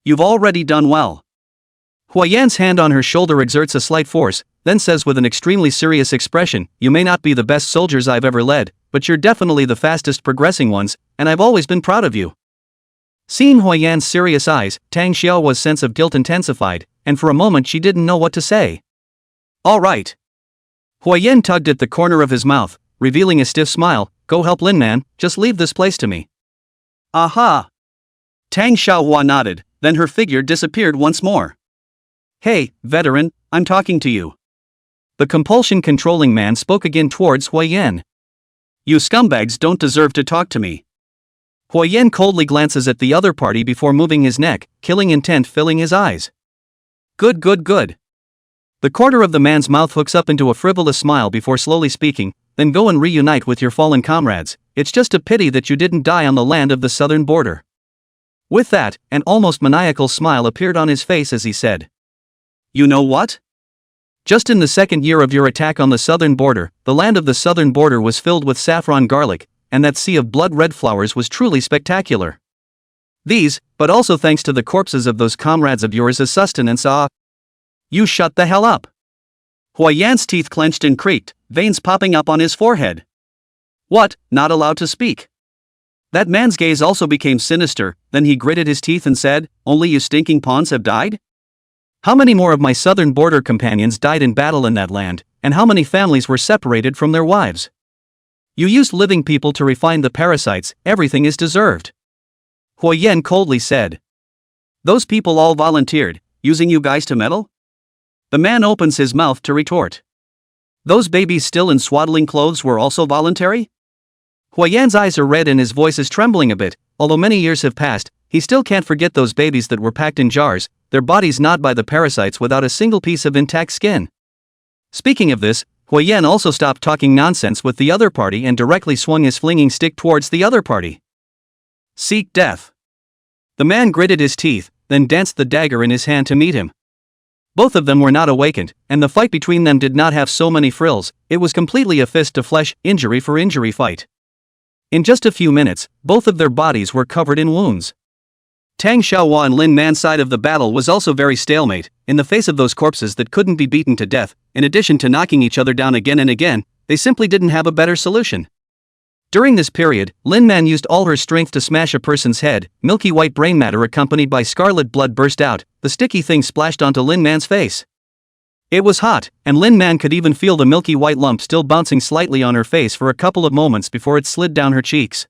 You've already done well. Huayan's hand on her shoulder exerts a slight force, then says with an extremely serious expression, you may not be the best soldiers I've ever led, but you're definitely the fastest progressing ones, and I've always been proud of you. Seeing Huayan's serious eyes, Tang Xiaohua's sense of guilt intensified, and for a moment she didn't know what to say. All right. Huayan tugged at the corner of his mouth, revealing a stiff smile. Go help Lin Man, just leave this place to me. Aha! Tang Xiaohua nodded, then her figure disappeared once more. Hey, veteran, I'm talking to you. The compulsion-controlling man spoke again towards Huayan. You scumbags don't deserve to talk to me. Huayan coldly glances at the other party before moving his neck, killing intent filling his eyes. Good. The corner of the man's mouth hooks up into a frivolous smile before slowly speaking, then go and reunite with your fallen comrades. It's just a pity that you didn't die on the land of the southern border. With that, an almost maniacal smile appeared on his face as he said. You know what? Just in the second year of your attack on the southern border, the land of the southern border was filled with saffron garlic, and that sea of blood-red flowers was truly spectacular. These, but also thanks to the corpses of those comrades of yours as sustenance. You shut the hell up. Huayan's teeth clenched and creaked, veins popping up on his forehead. What, not allowed to speak? That man's gaze also became sinister, then he gritted his teeth and said, only you stinking pawns have died? How many more of my southern border companions died in battle in that land, and how many families were separated from their wives? You used living people to refine the parasites, everything is deserved. Huayan coldly said. Those people all volunteered, using you guys to meddle? The man opens his mouth to retort. Those babies still in swaddling clothes were also voluntary? Huayan's eyes are red and his voice is trembling a bit. Although many years have passed, he still can't forget those babies that were packed in jars, their bodies gnawed by the parasites without a single piece of intact skin. Speaking of this, Huayan also stopped talking nonsense with the other party and directly swung his flinging stick towards the other party. Seek death. The man gritted his teeth, then danced the dagger in his hand to meet him. Both of them were not awakened, and the fight between them did not have so many frills. It was completely a fist-to-flesh, injury-for-injury fight. In just a few minutes, both of their bodies were covered in wounds. Tang Xiaohua and Lin Man's side of the battle was also very stalemate. In the face of those corpses that couldn't be beaten to death, in addition to knocking each other down again and again, they simply didn't have a better solution. During this period, Lin Man used all her strength to smash a person's head. Milky white brain matter accompanied by scarlet blood burst out. The sticky thing splashed onto Lin Man's face. It was hot, and Lin Man could even feel the milky white lump still bouncing slightly on her face for a couple of moments before it slid down her cheeks.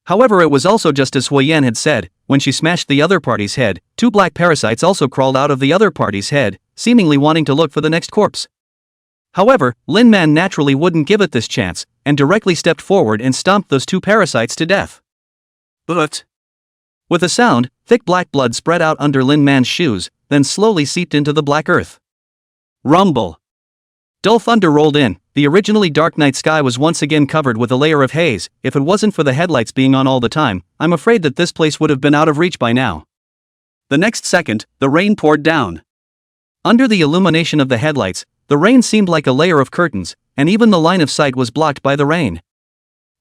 However, it was also just as Huayan had said. When she smashed the other party's head, two black parasites also crawled out of the other party's head, seemingly wanting to look for the next corpse. However, Lin Man naturally wouldn't give it this chance, and directly stepped forward and stomped those two parasites to death. But with a sound, thick black blood spread out under Lin Man's shoes, then slowly seeped into the black earth. Rumble. Dull thunder rolled in. The originally dark night sky was once again covered with a layer of haze. If it wasn't for the headlights being on all the time, I'm afraid that this place would have been out of reach by now. The next second, the rain poured down. Under the illumination of the headlights, the rain seemed like a layer of curtains, and even the line of sight was blocked by the rain.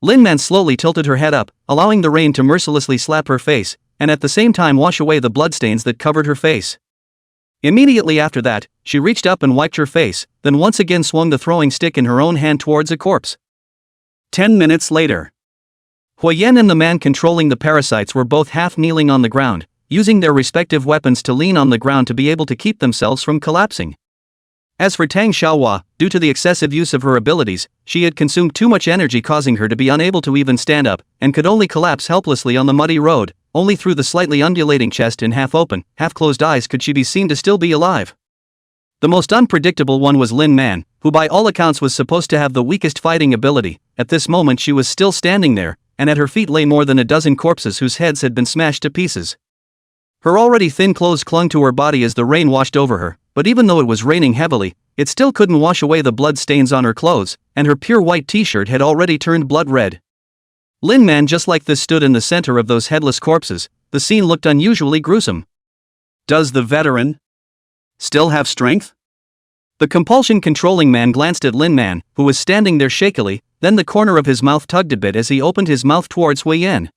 Lin Man slowly tilted her head up, allowing the rain to mercilessly slap her face, and at the same time wash away the bloodstains that covered her face. Immediately after that, she reached up and wiped her face, then once again swung the throwing stick in her own hand towards a corpse. 10 minutes later. Huayan and the man controlling the parasites were both half kneeling on the ground, using their respective weapons to lean on the ground to be able to keep themselves from collapsing. As for Tang Xiaohua, due to the excessive use of her abilities, she had consumed too much energy, causing her to be unable to even stand up, and could only collapse helplessly on the muddy road. Only through the slightly undulating chest and half-open, half-closed eyes could she be seen to still be alive. The most unpredictable one was Lin Man, who by all accounts was supposed to have the weakest fighting ability. At this moment she was still standing there, and at her feet lay more than a dozen corpses whose heads had been smashed to pieces. Her already thin clothes clung to her body as the rain washed over her, but even though it was raining heavily, it still couldn't wash away the blood stains on her clothes, and her pure white t-shirt had already turned blood red. Lin Man just like this stood in the center of those headless corpses. The scene looked unusually gruesome. Does the veteran still have strength? The compulsion-controlling man glanced at Lin Man, who was standing there shakily, then the corner of his mouth tugged a bit as he opened his mouth towards Huiyan.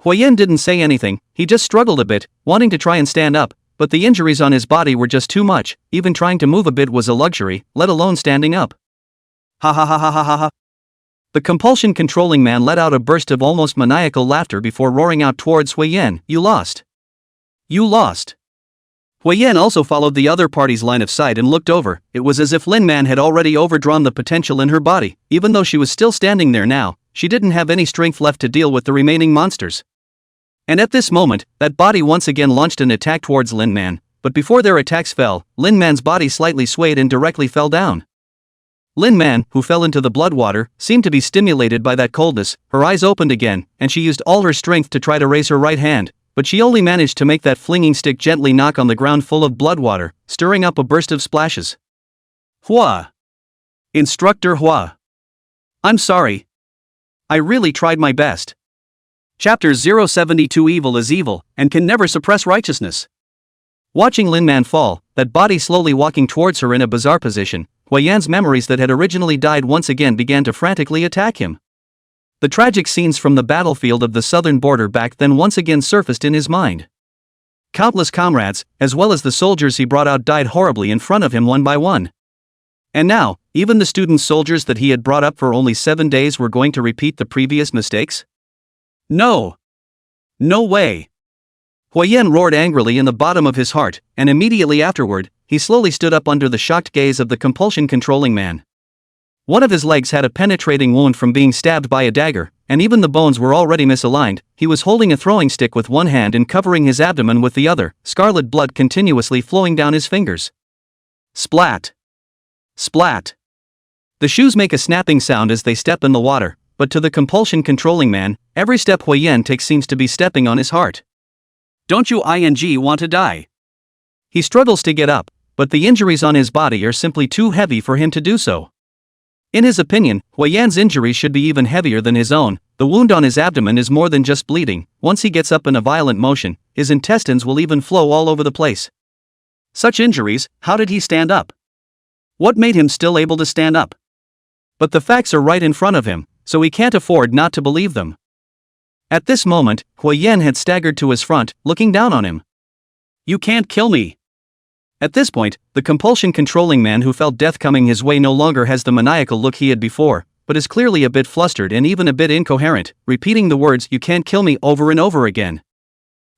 Huiyan didn't say anything, he just struggled a bit, wanting to try and stand up, but the injuries on his body were just too much. Even trying to move a bit was a luxury, let alone standing up. Ha ha ha ha ha ha ha. The compulsion-controlling man let out a burst of almost maniacal laughter before roaring out towards Huiyan, "You lost. You lost." Huiyan also followed the other party's line of sight and looked over. It was as if Lin Man had already overdrawn the potential in her body. Even though she was still standing there now, she didn't have any strength left to deal with the remaining monsters. And at this moment, that body once again launched an attack towards Lin Man, but before their attacks fell, Lin Man's body slightly swayed and directly fell down. Lin Man, who fell into the blood water, seemed to be stimulated by that coldness. Her eyes opened again, and she used all her strength to try to raise her right hand, but she only managed to make that flinging stick gently knock on the ground full of blood water, stirring up a burst of splashes. Hua! Instructor Hua! I'm sorry. I really tried my best. Chapter 072. Evil is evil, and can never suppress righteousness. Watching Lin Man fall, that body slowly walking towards her in a bizarre position, Huiyan's memories that had originally died once again began to frantically attack him. The tragic scenes from the battlefield of the southern border back then once again surfaced in his mind. Countless comrades, as well as the soldiers he brought out, died horribly in front of him one by one. And now, even the student soldiers that he had brought up for only 7 days were going to repeat the previous mistakes? No! No way! Huiyan roared angrily in the bottom of his heart, and immediately afterward, he slowly stood up under the shocked gaze of the compulsion-controlling man. One of his legs had a penetrating wound from being stabbed by a dagger, and even the bones were already misaligned. He was holding a throwing stick with one hand and covering his abdomen with the other, scarlet blood continuously flowing down his fingers. Splat! Splat! The shoes make a snapping sound as they step in the water, but to the compulsion-controlling man, every step Huiyan takes seems to be stepping on his heart. Don't you want to die? He struggles to get up, but the injuries on his body are simply too heavy for him to do so. In his opinion, Huiyan's injuries should be even heavier than his own. The wound on his abdomen is more than just bleeding. Once he gets up in a violent motion, his intestines will even flow all over the place. Such injuries, how did he stand up? What made him still able to stand up? But the facts are right in front of him, so he can't afford not to believe them. At this moment, Huiyan had staggered to his front, looking down on him. You can't kill me. At this point, the compulsion-controlling man who felt death coming his way no longer has the maniacal look he had before, but is clearly a bit flustered and even a bit incoherent, repeating the words "you can't kill me" over and over again.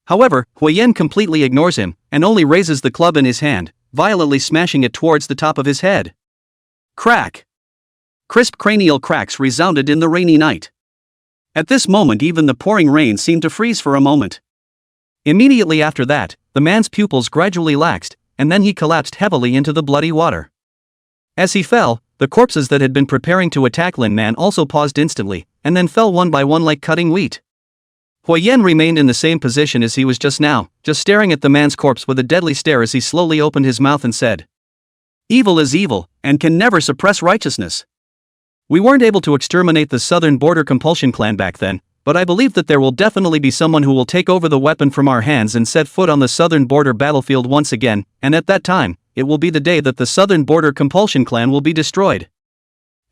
However, Huiyan completely ignores him, and only raises the club in his hand, violently smashing it towards the top of his head. Crack! Crisp cranial cracks resounded in the rainy night. At this moment even the pouring rain seemed to freeze for a moment. Immediately after that, the man's pupils gradually laxed, and then he collapsed heavily into the bloody water. As he fell, the corpses that had been preparing to attack Lin Man also paused instantly, and then fell one by one like cutting wheat. Huiyan remained in the same position as he was just now, just staring at the man's corpse with a deadly stare as he slowly opened his mouth and said, "Evil is evil, and can never suppress righteousness. We weren't able to exterminate the southern border compulsion clan back then, but I believe that there will definitely be someone who will take over the weapon from our hands and set foot on the southern border battlefield once again, and at that time, it will be the day that the southern border compulsion clan will be destroyed."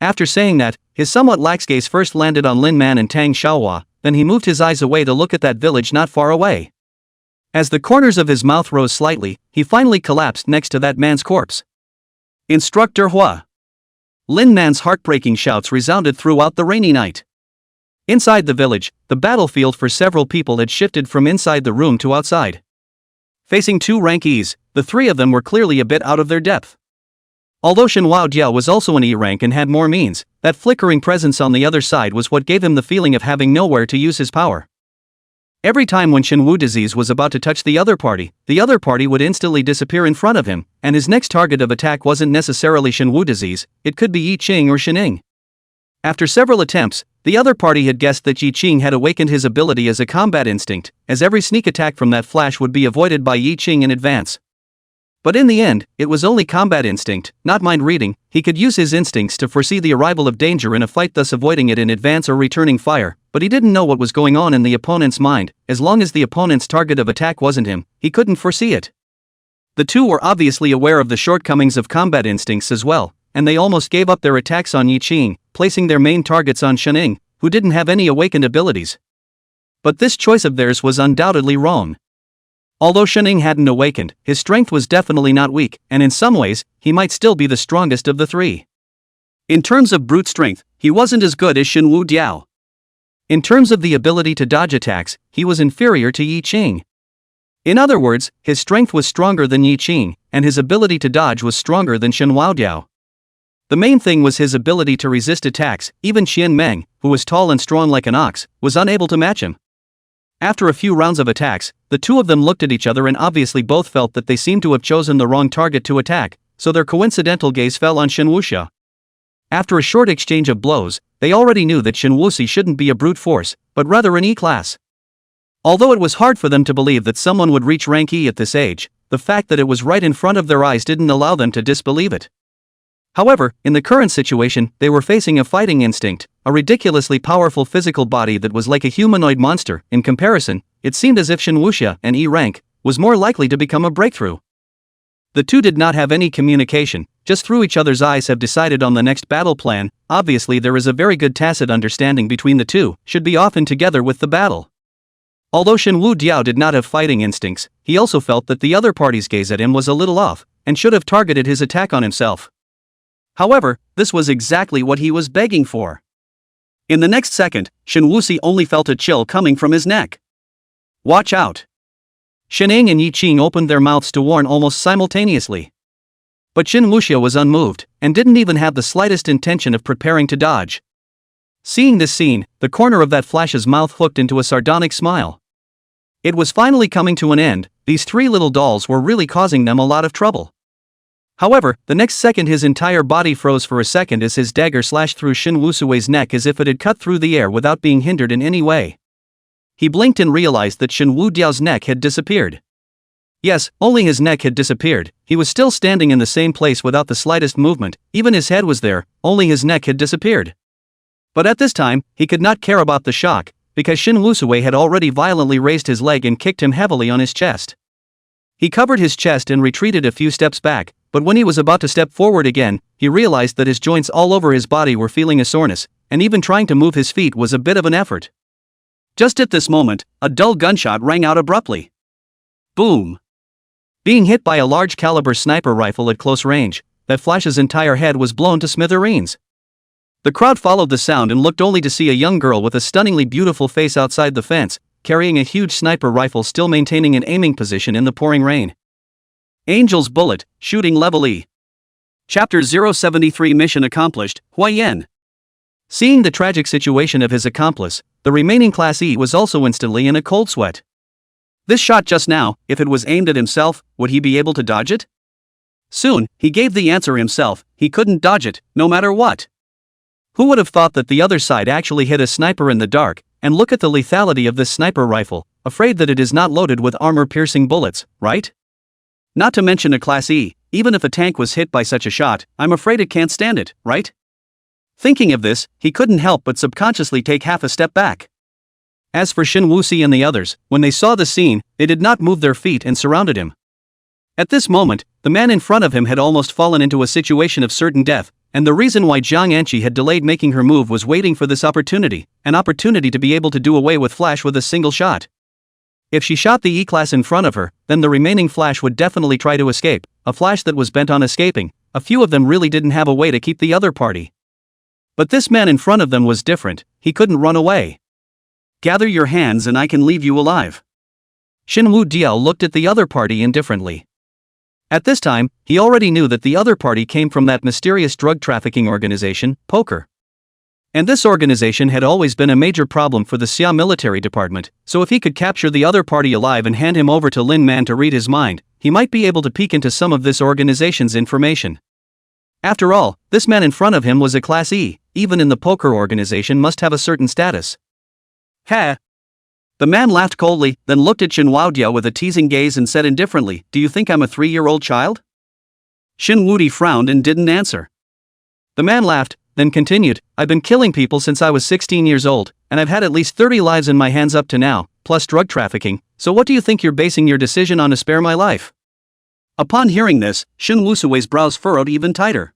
After saying that, his somewhat lax gaze first landed on Lin Man and Tang Xiaohua, then he moved his eyes away to look at that village not far away. As the corners of his mouth rose slightly, he finally collapsed next to that man's corpse. Instructor Hua! Lin Man's heartbreaking shouts resounded throughout the rainy night. Inside the village, the battlefield for several people had shifted from inside the room to outside. Facing two rankees, the three of them were clearly a bit out of their depth. Although Shen Waodiao was also an E rank and had more means, that flickering presence on the other side was what gave him the feeling of having nowhere to use his power. Every time when Shenwu disease was about to touch the other party would instantly disappear in front of him, and his next target of attack wasn't necessarily Shenwu disease, it could be Yi Qing or Shening. After several attempts, the other party had guessed that Yi Qing had awakened his ability as a combat instinct, as every sneak attack from that flash would be avoided by Yi Qing in advance. But in the end, it was only combat instinct, not mind reading. He could use his instincts to foresee the arrival of danger in a fight, thus avoiding it in advance or returning fire, but he didn't know what was going on in the opponent's mind. As long as the opponent's target of attack wasn't him, he couldn't foresee it. The two were obviously aware of the shortcomings of combat instincts as well, and they almost gave up their attacks on Yi Qing, placing their main targets on Shening, who didn't have any awakened abilities. But this choice of theirs was undoubtedly wrong. Although Shening hadn't awakened, his strength was definitely not weak, and in some ways, he might still be the strongest of the three. In terms of brute strength, he wasn't as good as Shenwu Diao. In terms of the ability to dodge attacks, he was inferior to Yi Qing. In other words, his strength was stronger than Yi Qing, and his ability to dodge was stronger than Shenwu Diao. The main thing was his ability to resist attacks. Even Xian Meng, who was tall and strong like an ox, was unable to match him. After a few rounds of attacks, the two of them looked at each other and obviously both felt that they seemed to have chosen the wrong target to attack, so their coincidental gaze fell on Shenwuxia. After a short exchange of blows, they already knew that Shenwuxi shouldn't be a brute force, but rather an E-class. Although it was hard for them to believe that someone would reach rank E at this age, the fact that it was right in front of their eyes didn't allow them to disbelieve it. However, in the current situation, they were facing a fighting instinct, a ridiculously powerful physical body that was like a humanoid monster. In comparison, it seemed as if Shenwuxia, an E rank, was more likely to become a breakthrough. The two did not have any communication, just through each other's eyes have decided on the next battle plan. Obviously there is a very good tacit understanding between the two, should be often together with the battle. Although Shenwu Diao did not have fighting instincts, he also felt that the other party's gaze at him was a little off, and should have targeted his attack on himself. However, this was exactly what he was begging for. In the next second, Shenwuxi only felt a chill coming from his neck. Watch out! Shening and Yi Qing opened their mouths to warn almost simultaneously. But Shenwuxia was unmoved, and didn't even have the slightest intention of preparing to dodge. Seeing this scene, the corner of that flash's mouth hooked into a sardonic smile. It was finally coming to an end. These three little dolls were really causing them a lot of trouble. However, the next second his entire body froze for a second as his dagger slashed through Shenwuxi's neck as if it had cut through the air without being hindered in any way. He blinked and realized that Shenwu Diao's neck had disappeared. Yes, only his neck had disappeared. He was still standing in the same place without the slightest movement. Even his head was there, only his neck had disappeared. But at this time, he could not care about the shock, because Shenwuxi had already violently raised his leg and kicked him heavily on his chest. He covered his chest and retreated a few steps back, but when he was about to step forward again, he realized that his joints all over his body were feeling a soreness, and even trying to move his feet was a bit of an effort. Just at this moment, a dull gunshot rang out abruptly. Boom! Being hit by a large caliber sniper rifle at close range, that flash's entire head was blown to smithereens. The crowd followed the sound and looked only to see a young girl with a stunningly beautiful face outside the fence, carrying a huge sniper rifle still maintaining an aiming position in the pouring rain. Angel's Bullet, Shooting Level E. Chapter 073 Mission Accomplished, Huayan. Seeing the tragic situation of his accomplice, the remaining Class E was also instantly in a cold sweat. This shot just now, if it was aimed at himself, would he be able to dodge it? Soon, he gave the answer himself, he couldn't dodge it, no matter what. Who would have thought that the other side actually hit a sniper in the dark, and look at the lethality of this sniper rifle, afraid that it is not loaded with armor-piercing bullets, right? Not to mention a Class E, even if a tank was hit by such a shot, I'm afraid it can't stand it, right? Thinking of this, he couldn't help but subconsciously take half a step back. As for Shenwuxi and the others, when they saw the scene, they did not move their feet and surrounded him. At this moment, the man in front of him had almost fallen into a situation of certain death, and the reason why Jiang Anqi had delayed making her move was waiting for this opportunity, an opportunity to be able to do away with Flash with a single shot. If she shot the E-class in front of her, then the remaining Flash would definitely try to escape, a Flash that was bent on escaping. A few of them really didn't have a way to keep the other party. But this man in front of them was different, he couldn't run away. Gather your hands and I can leave you alive. Shenwu Diao looked at the other party indifferently. At this time, he already knew that the other party came from that mysterious drug trafficking organization, Poker. And this organization had always been a major problem for the Xia military department, so if he could capture the other party alive and hand him over to Lin Man to read his mind, he might be able to peek into some of this organization's information. After all, this man in front of him was a Class E, even in the poker organization must have a certain status. Ha! The man laughed coldly, then looked at Shin Wudiao with a teasing gaze and said indifferently, "Do you think I'm a 3-year-old child?" Shin Wudi frowned and didn't answer. The man laughed, then continued, "I've been killing people since I was 16 years old, and I've had at least 30 lives in my hands up to now, plus drug trafficking, so what do you think you're basing your decision on to spare my life?" Upon hearing this, Shin Wusui's brows furrowed even tighter.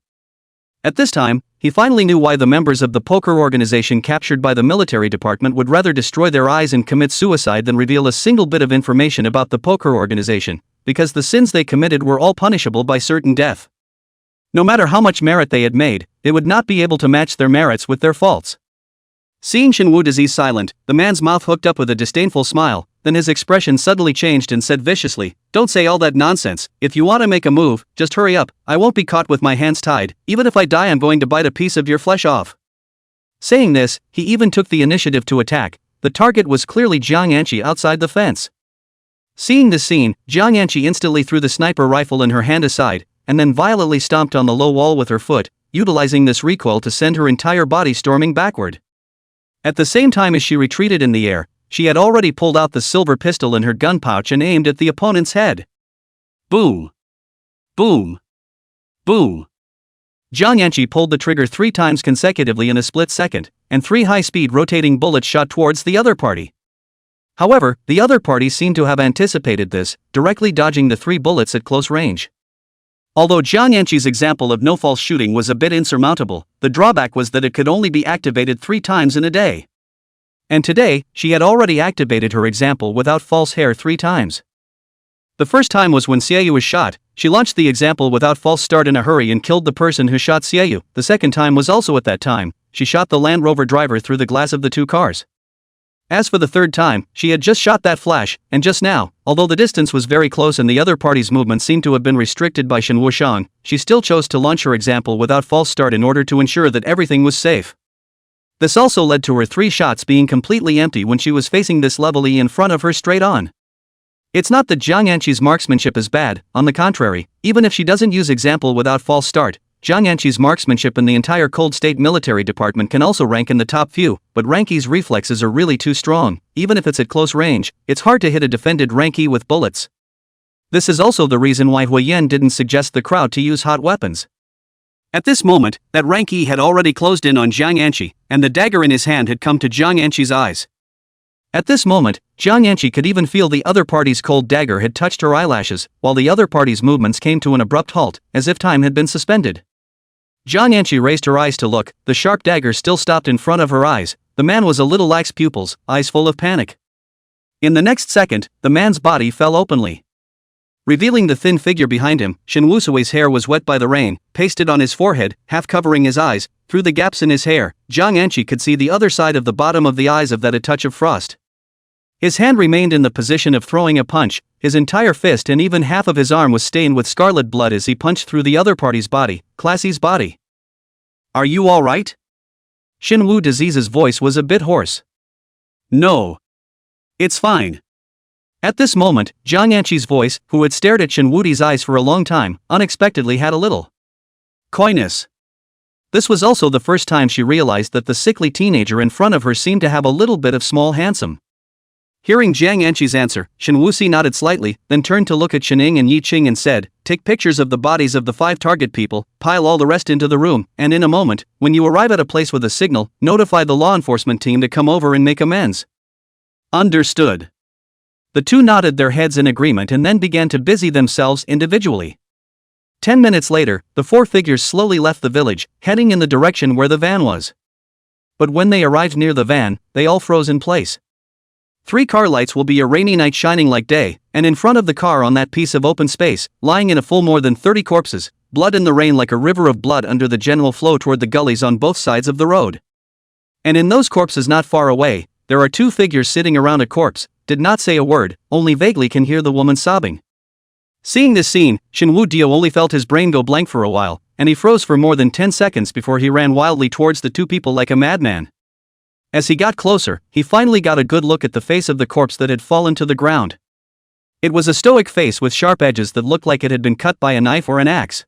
At this time, he finally knew why the members of the poker organization captured by the military department would rather destroy their eyes and commit suicide than reveal a single bit of information about the poker organization, because the sins they committed were all punishable by certain death. No matter how much merit they had made, they would not be able to match their merits with their faults. Seeing Shin Wudiao silent, the man's mouth hooked up with a disdainful smile, then his expression suddenly changed and said viciously, "Don't say all that nonsense. If you want to make a move, just hurry up. I won't be caught with my hands tied. Even if I die, I'm going to bite a piece of your flesh off." Saying this, he even took the initiative to attack. The target was clearly Jiang Anqi outside the fence. Seeing this scene, Jiang Anqi instantly threw the sniper rifle in her hand aside, and then violently stomped on the low wall with her foot, utilizing this recoil to send her entire body storming backward. At the same time as she retreated in the air, she had already pulled out the silver pistol in her gun pouch and aimed at the opponent's head. Boom! Boom! Boom! Jiang Anqi pulled the trigger 3 times consecutively in a split second, and 3 high-speed rotating bullets shot towards the other party. However, the other party seemed to have anticipated this, directly dodging the 3 bullets at close range. Although Jiang Anqi's example of no false shooting was a bit insurmountable, the drawback was that it could only be activated 3 times in a day. And today, she had already activated her example without false hair 3 times. The first time was when Xiaoyu was shot. She launched the example without false start in a hurry and killed the person who shot Xiaoyu. The second time was also at that time. She shot the Land Rover driver through the glass of the 2 cars. As for the third time, she had just shot that flash, and just now, although the distance was very close and the other party's movement seemed to have been restricted by Shen Wuxiang, she still chose to launch her example without false start in order to ensure that everything was safe. This also led to her 3 shots being completely empty when she was facing this level E in front of her straight on. It's not that Jiang Anqi's marksmanship is bad, on the contrary, even if she doesn't use example without false start, Jiang Anqi's marksmanship in the entire Cold State military department can also rank in the top few, but rank E's reflexes are really too strong. Even if it's at close range, it's hard to hit a defended rank E with bullets. This is also the reason why Huiyan didn't suggest the crowd to use hot weapons. At this moment, that rank E had already closed in on Jiang Anqi, and the dagger in his hand had come to Jiang Anqi's eyes. At this moment, Jiang Anqi could even feel the other party's cold dagger had touched her eyelashes, while the other party's movements came to an abrupt halt, as if time had been suspended. Jiang Anqi raised her eyes to look. The sharp dagger still stopped in front of her eyes. The man was a little lax pupils, eyes full of panic. In the next second, the man's body fell openly. Revealing the thin figure behind him, Shen Wusui's hair was wet by the rain, pasted on his forehead, half covering his eyes. Through the gaps in his hair, Jiang Anqi could see the other side of the bottom of the eyes of that a touch of frost. His hand remained in the position of throwing a punch. His entire fist and even half of his arm was stained with scarlet blood as he punched through the other party's body, Classy's body. "Are you all right?" Shin Wudiao's voice was a bit hoarse. "No. It's fine." At this moment, Jiang Anqi's voice, who had stared at Shin Wudiao's eyes for a long time, unexpectedly had a little coyness. This was also the first time she realized that the sickly teenager in front of her seemed to have a little bit of small handsome. Hearing Jiang Anqi's answer, Shen Wuxi nodded slightly, then turned to look at Shening and Yi Qing and said, "Take pictures of the bodies of the 5 target people, pile all the rest into the room, and in a moment, when you arrive at a place with a signal, notify the law enforcement team to come over and make amends." "Understood." The 2 nodded their heads in agreement and then began to busy themselves individually. 10 minutes later, the 4 figures slowly left the village, heading in the direction where the van was. But when they arrived near the van, they all froze in place. 3 car lights will be a rainy night shining like day, and in front of the car on that piece of open space, lying in a full more than 30 corpses, blood in the rain like a river of blood under the general flow toward the gullies on both sides of the road. And in those corpses not far away, there are 2 figures sitting around a corpse, did not say a word, only vaguely can hear the woman sobbing. Seeing this scene, Shen Wudiao only felt his brain go blank for a while. and he froze for more than 10 seconds before he ran wildly towards the two people like a madman. As he got closer, he finally got a good look at the face of the corpse that had fallen to the ground. It was a stoic face with sharp edges that looked like it had been cut by a knife or an axe.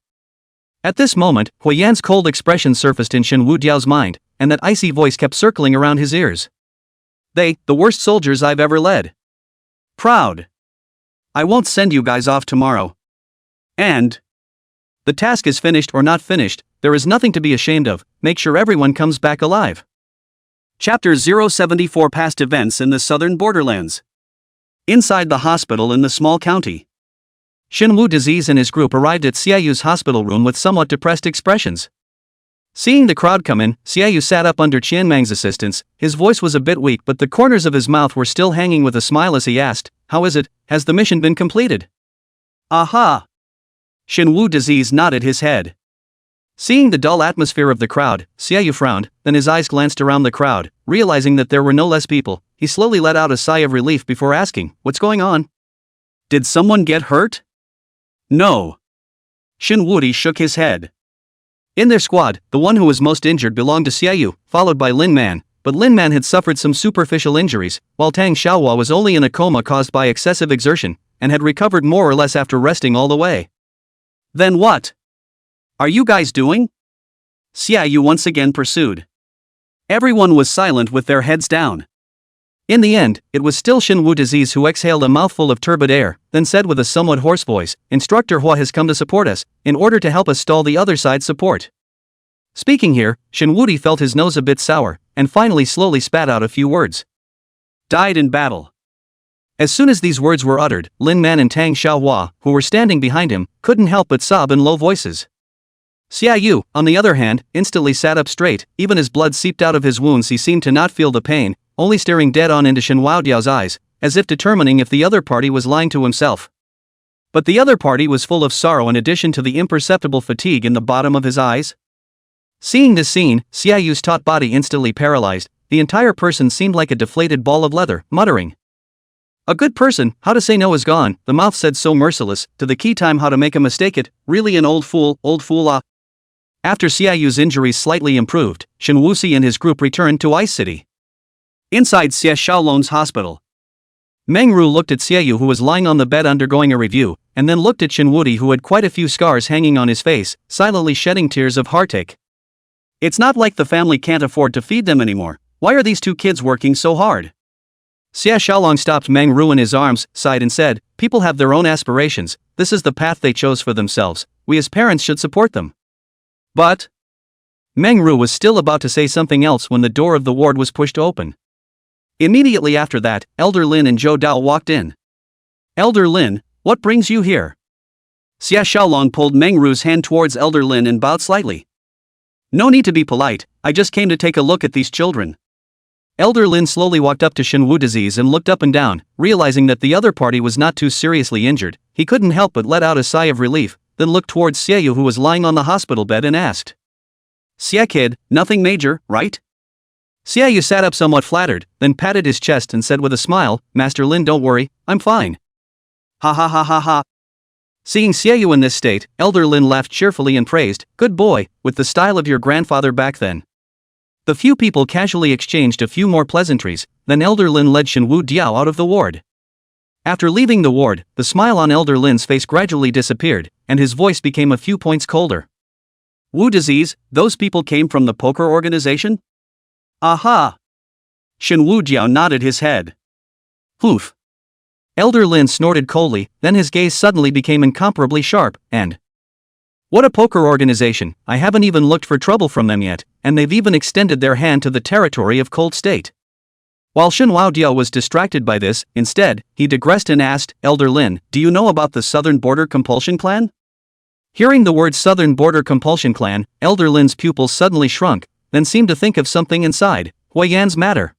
At this moment, Huiyan's cold expression surfaced in Shen Wudiao's mind, and that icy voice kept circling around his ears. The worst soldiers I've ever led. Proud. I won't send you guys off tomorrow. And the task is finished or not finished, there is nothing to be ashamed of, make sure everyone comes back alive. Chapter 074 Past Events in the Southern Borderlands. Inside the hospital in the small county. Shenwu Disease and his group arrived at Xiaoyu's hospital room with somewhat depressed expressions. Seeing the crowd come in, Xiaoyu sat up under Qianmang's assistance. His voice was a bit weak but the corners of his mouth were still hanging with a smile as he asked, "How is it? Has the mission been completed?" "Aha!" Shenwu Disease nodded his head. Seeing the dull atmosphere of the crowd, Xiaoyu frowned, then his eyes glanced around the crowd, realizing that there were no less people. He slowly let out a sigh of relief before asking, "What's going on? Did someone get hurt?" "No." Shen Wudi shook his head. In their squad, the one who was most injured belonged to Xiaoyu, followed by Lin Man, but Lin Man had suffered some superficial injuries, while Tang Xiaohua was only in a coma caused by excessive exertion, and had recovered more or less after resting all the way. "Then what are you guys doing?" Xiaoyu once again pursued. Everyone was silent with their heads down. In the end, it was still Shenwu Disease who exhaled a mouthful of turbid air, then said with a somewhat hoarse voice, "Instructor Hua has come to support us, in order to help us stall the other side's support." Speaking here, Shenwudi felt his nose a bit sour, and finally slowly spat out a few words. "Died in battle." As soon as these words were uttered, Lin Man and Tang Xiaohua, who were standing behind him, couldn't help but sob in low voices. Xiaoyu, on the other hand, instantly sat up straight. Even as blood seeped out of his wounds he seemed to not feel the pain, only staring dead on into Shen Wudiao's eyes, as if determining if the other party was lying to himself. But the other party was full of sorrow in addition to the imperceptible fatigue in the bottom of his eyes. Seeing this scene, Xiaoyu's taut body instantly paralyzed. The entire person seemed like a deflated ball of leather, muttering, "A good person, how to say no is gone," the mouth said so merciless, to the key time how to make a mistake it, really an old fool ah. After Xiaoyu's injuries slightly improved, Shen Wuxi and his group returned to Ice City. Inside Xie Xiaolong's hospital. Meng Ru looked at Xiaoyu who was lying on the bed undergoing a review, and then looked at Shen Wudi who had quite a few scars hanging on his face, silently shedding tears of heartache. It's not like the family can't afford to feed them anymore. Why are these two kids working so hard? Xie Xiaolong stopped Meng Ru in his arms, sighed and said, "People have their own aspirations, this is the path they chose for themselves, we as parents should support them." But Meng Ru was still about to say something else when the door of the ward was pushed open. Immediately after that, Elder Lin and Zhou Dao walked in. "Elder Lin, what brings you here?" Xie Xiaolong pulled Meng Ru's hand towards Elder Lin and bowed slightly. "No need to be polite, I just came to take a look at these children." Elder Lin slowly walked up to Shenwu Disease and looked up and down, realizing that the other party was not too seriously injured. He couldn't help but let out a sigh of relief, then looked towards Xiaoyu who was lying on the hospital bed and asked, "Xie kid, nothing major, right?" Xiaoyu sat up somewhat flattered, then patted his chest and said with a smile, "Master Lin, don't worry, I'm fine." "Ha ha ha ha ha." Seeing Xiaoyu in this state, Elder Lin laughed cheerfully and praised, "Good boy, with the style of your grandfather back then." The few people casually exchanged a few more pleasantries, then Elder Lin led Shen Wudiao out of the ward. After leaving the ward, the smile on Elder Lin's face gradually disappeared, and his voice became a few points colder. "Wu Disease, those people came from the poker organization?" "Aha!" Shen Wudiao nodded his head. "Poof." Elder Lin snorted coldly, then his gaze suddenly became incomparably sharp, and "What a poker organization, I haven't even looked for trouble from them yet, and they've even extended their hand to the territory of Cold State." While Shen Wudiao was distracted by this, instead, he digressed and asked, "Elder Lin, do you know about the Southern Border Compulsion Clan?" Hearing the word Southern Border Compulsion Clan, Elder Lin's pupils suddenly shrunk, then seemed to think of something inside. Huiyan's matter.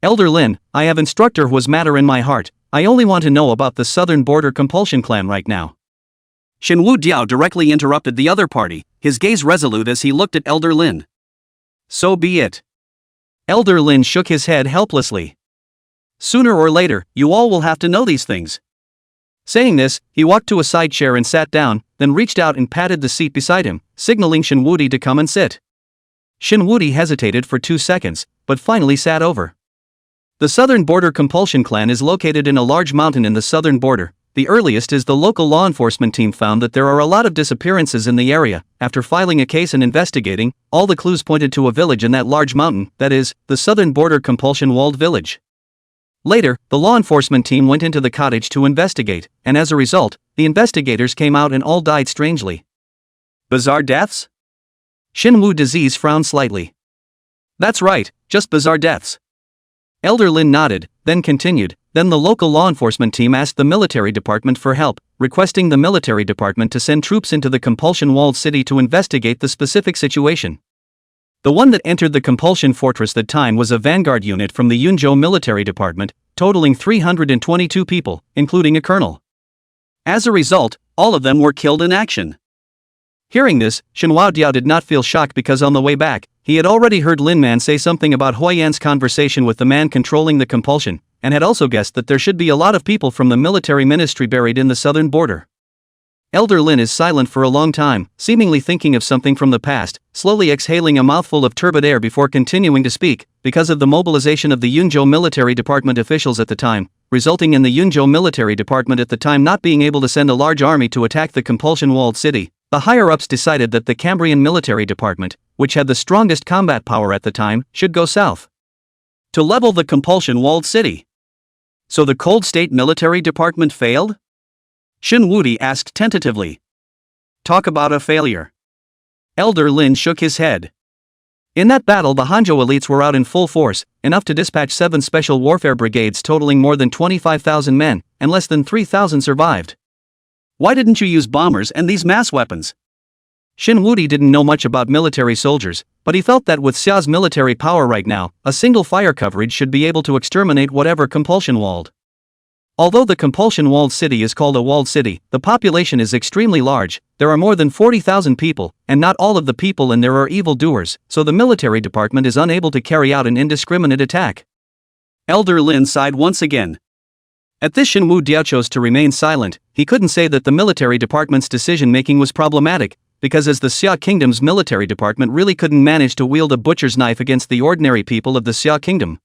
"Elder Lin, I have Instructor Hua's matter in my heart, I only want to know about the Southern Border Compulsion Clan right now." Shen Wudiao directly interrupted the other party, his gaze resolute as he looked at Elder Lin. "So be it." Elder Lin shook his head helplessly. "Sooner or later, you all will have to know these things." Saying this, he walked to a side chair and sat down, then reached out and patted the seat beside him, signaling Shin Wudi to come and sit. Shin Wudi hesitated for 2 seconds, but finally sat over. The Southern Border Compulsion Clan is located in a large mountain in the southern border. The earliest is the local law enforcement team found that there are a lot of disappearances in the area. After filing a case and investigating, all the clues pointed to a village in that large mountain, that is, the Southern Border Compulsion Walled Village. Later, the law enforcement team went into the cottage to investigate, and as a result, the investigators came out and all died strangely. Bizarre deaths? Shin Wu Disease frowned slightly. That's right, just bizarre deaths. Elder Lin nodded, then continued. Then the local law enforcement team asked the military department for help, requesting the military department to send troops into the compulsion-walled city to investigate the specific situation. The one that entered the compulsion fortress that time was a vanguard unit from the Yunzhou military department, totaling 322 people, including a colonel. As a result, all of them were killed in action. Hearing this, Shenhua Diao did not feel shocked because on the way back, he had already heard Lin Man say something about Huayan's conversation with the man controlling the compulsion, and had also guessed that there should be a lot of people from the military ministry buried in the southern border. Elder Lin is silent for a long time, seemingly thinking of something from the past, slowly exhaling a mouthful of turbid air before continuing to speak. Because of the mobilization of the Yunzhou military department officials at the time, resulting in the Yunzhou military department at the time not being able to send a large army to attack the compulsion-walled city, the higher-ups decided that the Cambrian military department, which had the strongest combat power at the time, should go south to level the compulsion-walled city. So the Cold State military department failed? Shin Wudi asked tentatively. Talk about a failure. Elder Lin shook his head. In that battle the Hanzhou elites were out in full force, enough to dispatch 7 special warfare brigades totaling more than 25,000 men, and less than 3,000 survived. Why didn't you use bombers and these mass weapons? Shin Wudi didn't know much about military soldiers, but he felt that with Xia's military power right now, a single fire coverage should be able to exterminate whatever compulsion walled. Although the compulsion-walled city is called a walled city, the population is extremely large. There are more than 40,000 people, and not all of the people in there are evildoers, so the military department is unable to carry out an indiscriminate attack. Elder Lin sighed once again. At this, Shin Wu Diao chose to remain silent. He couldn't say that the military department's decision-making was problematic, because as the Xia Kingdom's military department really couldn't manage to wield a butcher's knife against the ordinary people of the Xia Kingdom.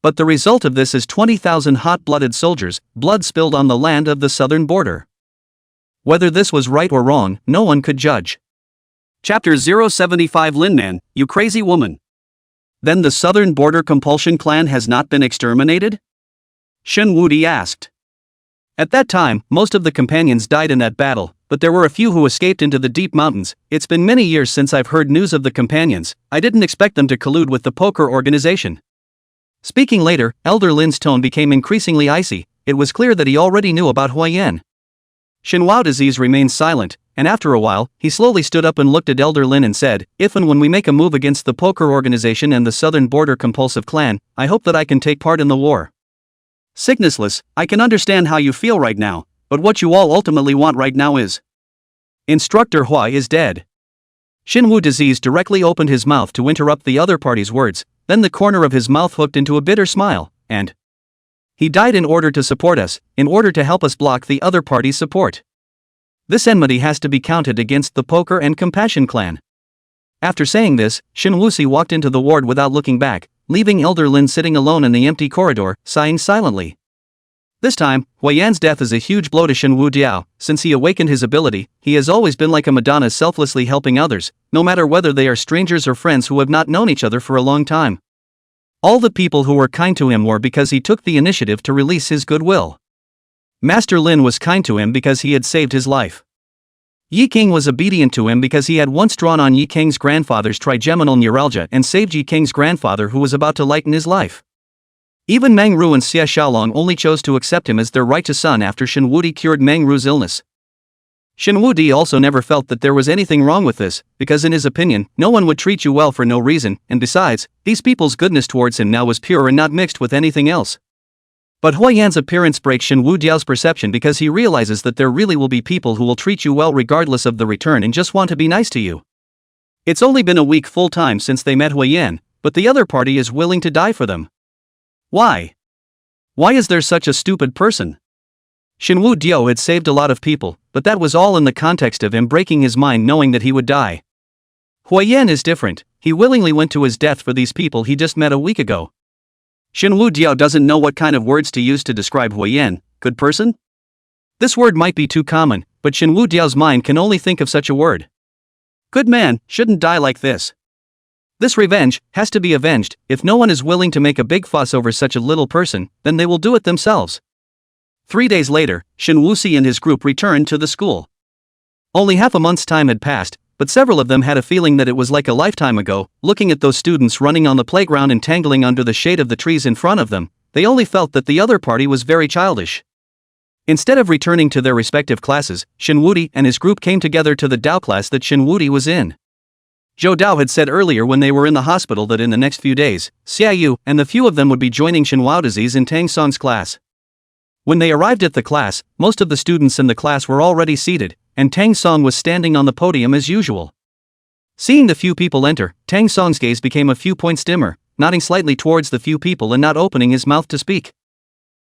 But the result of this is 20,000 hot-blooded soldiers, blood spilled on the land of the southern border. Whether this was right or wrong, no one could judge. Chapter 075 Linman, you crazy woman. Then the Southern Border Compulsion Clan has not been exterminated? Shin Wudi asked. At that time, most of the companions died in that battle, but there were a few who escaped into the deep mountains. It's been many years since I've heard news of the companions. I didn't expect them to collude with the poker organization. Speaking later, Elder Lin's tone became increasingly icy. It was clear that he already knew about Huayan. Shenhua Disease remained silent, and after a while, he slowly stood up and looked at Elder Lin and said, "If and when we make a move against the poker organization and the Southern Border Compulsive Clan, I hope that I can take part in the war. Sicknessless, I can understand how you feel right now, but what you all ultimately want right now is... Instructor Hua is dead." Shinwu Disease directly opened his mouth to interrupt the other party's words, then the corner of his mouth hooked into a bitter smile, and... He died in order to support us, in order to help us block the other party's support. This enmity has to be counted against the Poker and Compassion clan. After saying this, Shin Wuxi walked into the ward without looking back, leaving Elder Lin sitting alone in the empty corridor, sighing silently. This time, Huayan's death is a huge blow to Shin Wu Diao. Since he awakened his ability, he has always been like a Madonna, selflessly helping others, no matter whether they are strangers or friends who have not known each other for a long time. All the people who were kind to him were because he took the initiative to release his goodwill. Master Lin was kind to him because he had saved his life. Yi King was obedient to him because he had once drawn on Yi King's grandfather's trigeminal neuralgia and saved Yi King's grandfather who was about to lighten his life. Even Meng Ru and Xie Xiaolong only chose to accept him as their righteous son after Shin Wudi cured Meng Ru's illness. Shin Wudi also never felt that there was anything wrong with this, because in his opinion, no one would treat you well for no reason, and besides, these people's goodness towards him now was pure and not mixed with anything else. But Huayan's appearance breaks Shin Wu Diao's perception because he realizes that there really will be people who will treat you well regardless of the return and just want to be nice to you. It's only been a week full time since they met Huayan, but the other party is willing to die for them. Why? Why is there such a stupid person? Shinwoo Dio had saved a lot of people, but that was all in the context of him breaking his mind knowing that he would die. Huiyan is different, he willingly went to his death for these people he just met a week ago. Shinwoo Dio doesn't know what kind of words to use to describe Huiyan. Good person? This word might be too common, but Shinwoo Dio's mind can only think of such a word. Good man, shouldn't die like this. This revenge has to be avenged. If no one is willing to make a big fuss over such a little person, then they will do it themselves. 3 days later, Shin Wuxi and his group returned to the school. Only half a month's time had passed, but several of them had a feeling that it was like a lifetime ago. Looking at those students running on the playground and tangling under the shade of the trees in front of them, they only felt that the other party was very childish. Instead of returning to their respective classes, Shin Wuti and his group came together to the Dao class that Shin Wuti was in. Zhou Dao had said earlier when they were in the hospital that in the next few days, Xiaoyu and the few of them would be joining Shinwao Disease in Tang Song's class. When they arrived at the class, most of the students in the class were already seated, and Tang Song was standing on the podium as usual. Seeing the few people enter, Tang Song's gaze became a few points dimmer, nodding slightly towards the few people and not opening his mouth to speak.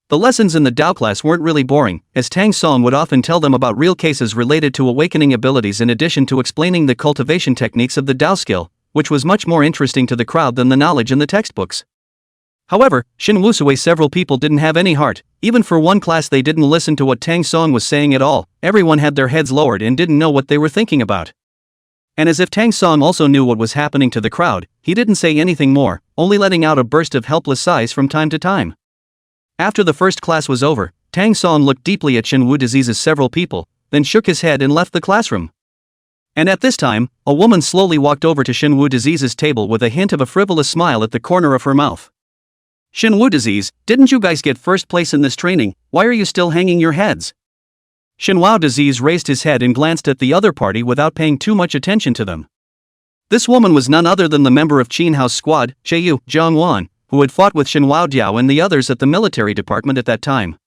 The lessons in the Dao class weren't really boring, as Tang Song would often tell them about real cases related to awakening abilities in addition to explaining the cultivation techniques of the Dao skill, which was much more interesting to the crowd than the knowledge in the textbooks. However, Shin Wusui several people didn't have any heart. Even for one class they didn't listen to what Tang Song was saying at all. Everyone had their heads lowered and didn't know what they were thinking about. And as if Tang Song also knew what was happening to the crowd, he didn't say anything more, only letting out a burst of helpless sighs from time to time. After the first class was over, Tang Song looked deeply at Shinwoo Disease's several people, then shook his head and left the classroom. And at this time, a woman slowly walked over to Shinwoo Disease's table with a hint of a frivolous smile at the corner of her mouth. Shinwoo Disease, didn't you guys get first place in this training? Why are you still hanging your heads? Shinwoo Disease raised his head and glanced at the other party without paying too much attention to them. This woman was none other than the member of Qin House Squad, Cheiyu Zhongwan, who had fought with Shinwoo Diao and the others at the military department at that time.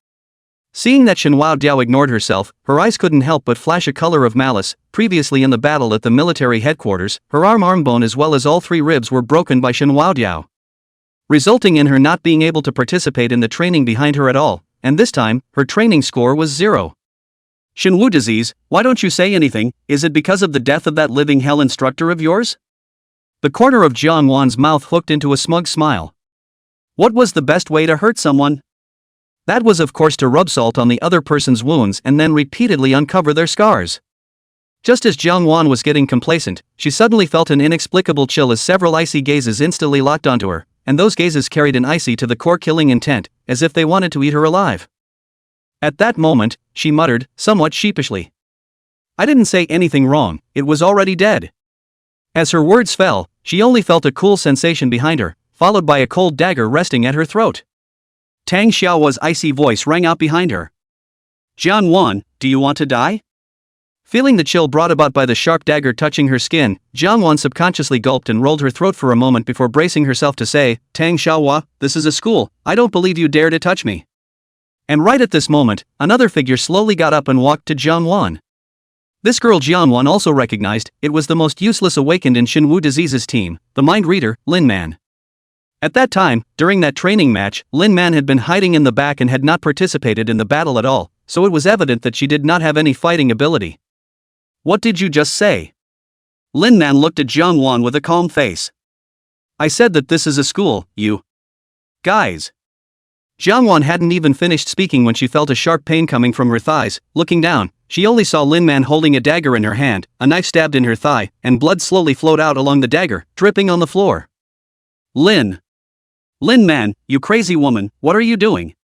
Seeing that Shinwoo Diao ignored herself, her eyes couldn't help but flash a color of malice. Previously in the battle at the military headquarters, her arm bone as well as all 3 ribs were broken by Shinwoo Diao, resulting in her not being able to participate in the training behind her at all, and this time, her training score was 0. Shinwoo Disease, why don't you say anything? Is it because of the death of that living hell instructor of yours? The corner of Jiang Wan's mouth hooked into a smug smile. What was the best way to hurt someone? That was of course to rub salt on the other person's wounds and then repeatedly uncover their scars. Just as Jiang Wan was getting complacent, she suddenly felt an inexplicable chill as several icy gazes instantly locked onto her, and those gazes carried an icy to the core killing intent, as if they wanted to eat her alive. At that moment, she muttered, somewhat sheepishly, I didn't say anything wrong, it was already dead. As her words fell, she only felt a cool sensation behind her, followed by a cold dagger resting at her throat. Tang Xiaohua's icy voice rang out behind her. Jiang Wan, do you want to die? Feeling the chill brought about by the sharp dagger touching her skin, Jiang Wan subconsciously gulped and rolled her throat for a moment before bracing herself to say, Tang Xiaohua, this is a school, I don't believe you dare to touch me. And right at this moment, another figure slowly got up and walked to Jiang Wan. This girl Jiang Wan also recognized, it was the most useless awakened in Shinwoo Disease's team, the mind reader, Lin Man. At that time, during that training match, Lin Man had been hiding in the back and had not participated in the battle at all, so it was evident that she did not have any fighting ability. What did you just say? Lin Man looked at Jiang Wan with a calm face. I said that this is a school, you guys. Jiang Wan hadn't even finished speaking when she felt a sharp pain coming from her thighs. Looking down, she only saw Lin Man holding a dagger in her hand, a knife stabbed in her thigh, and blood slowly flowed out along the dagger, dripping on the floor. Lin Man, you crazy woman, what are you doing?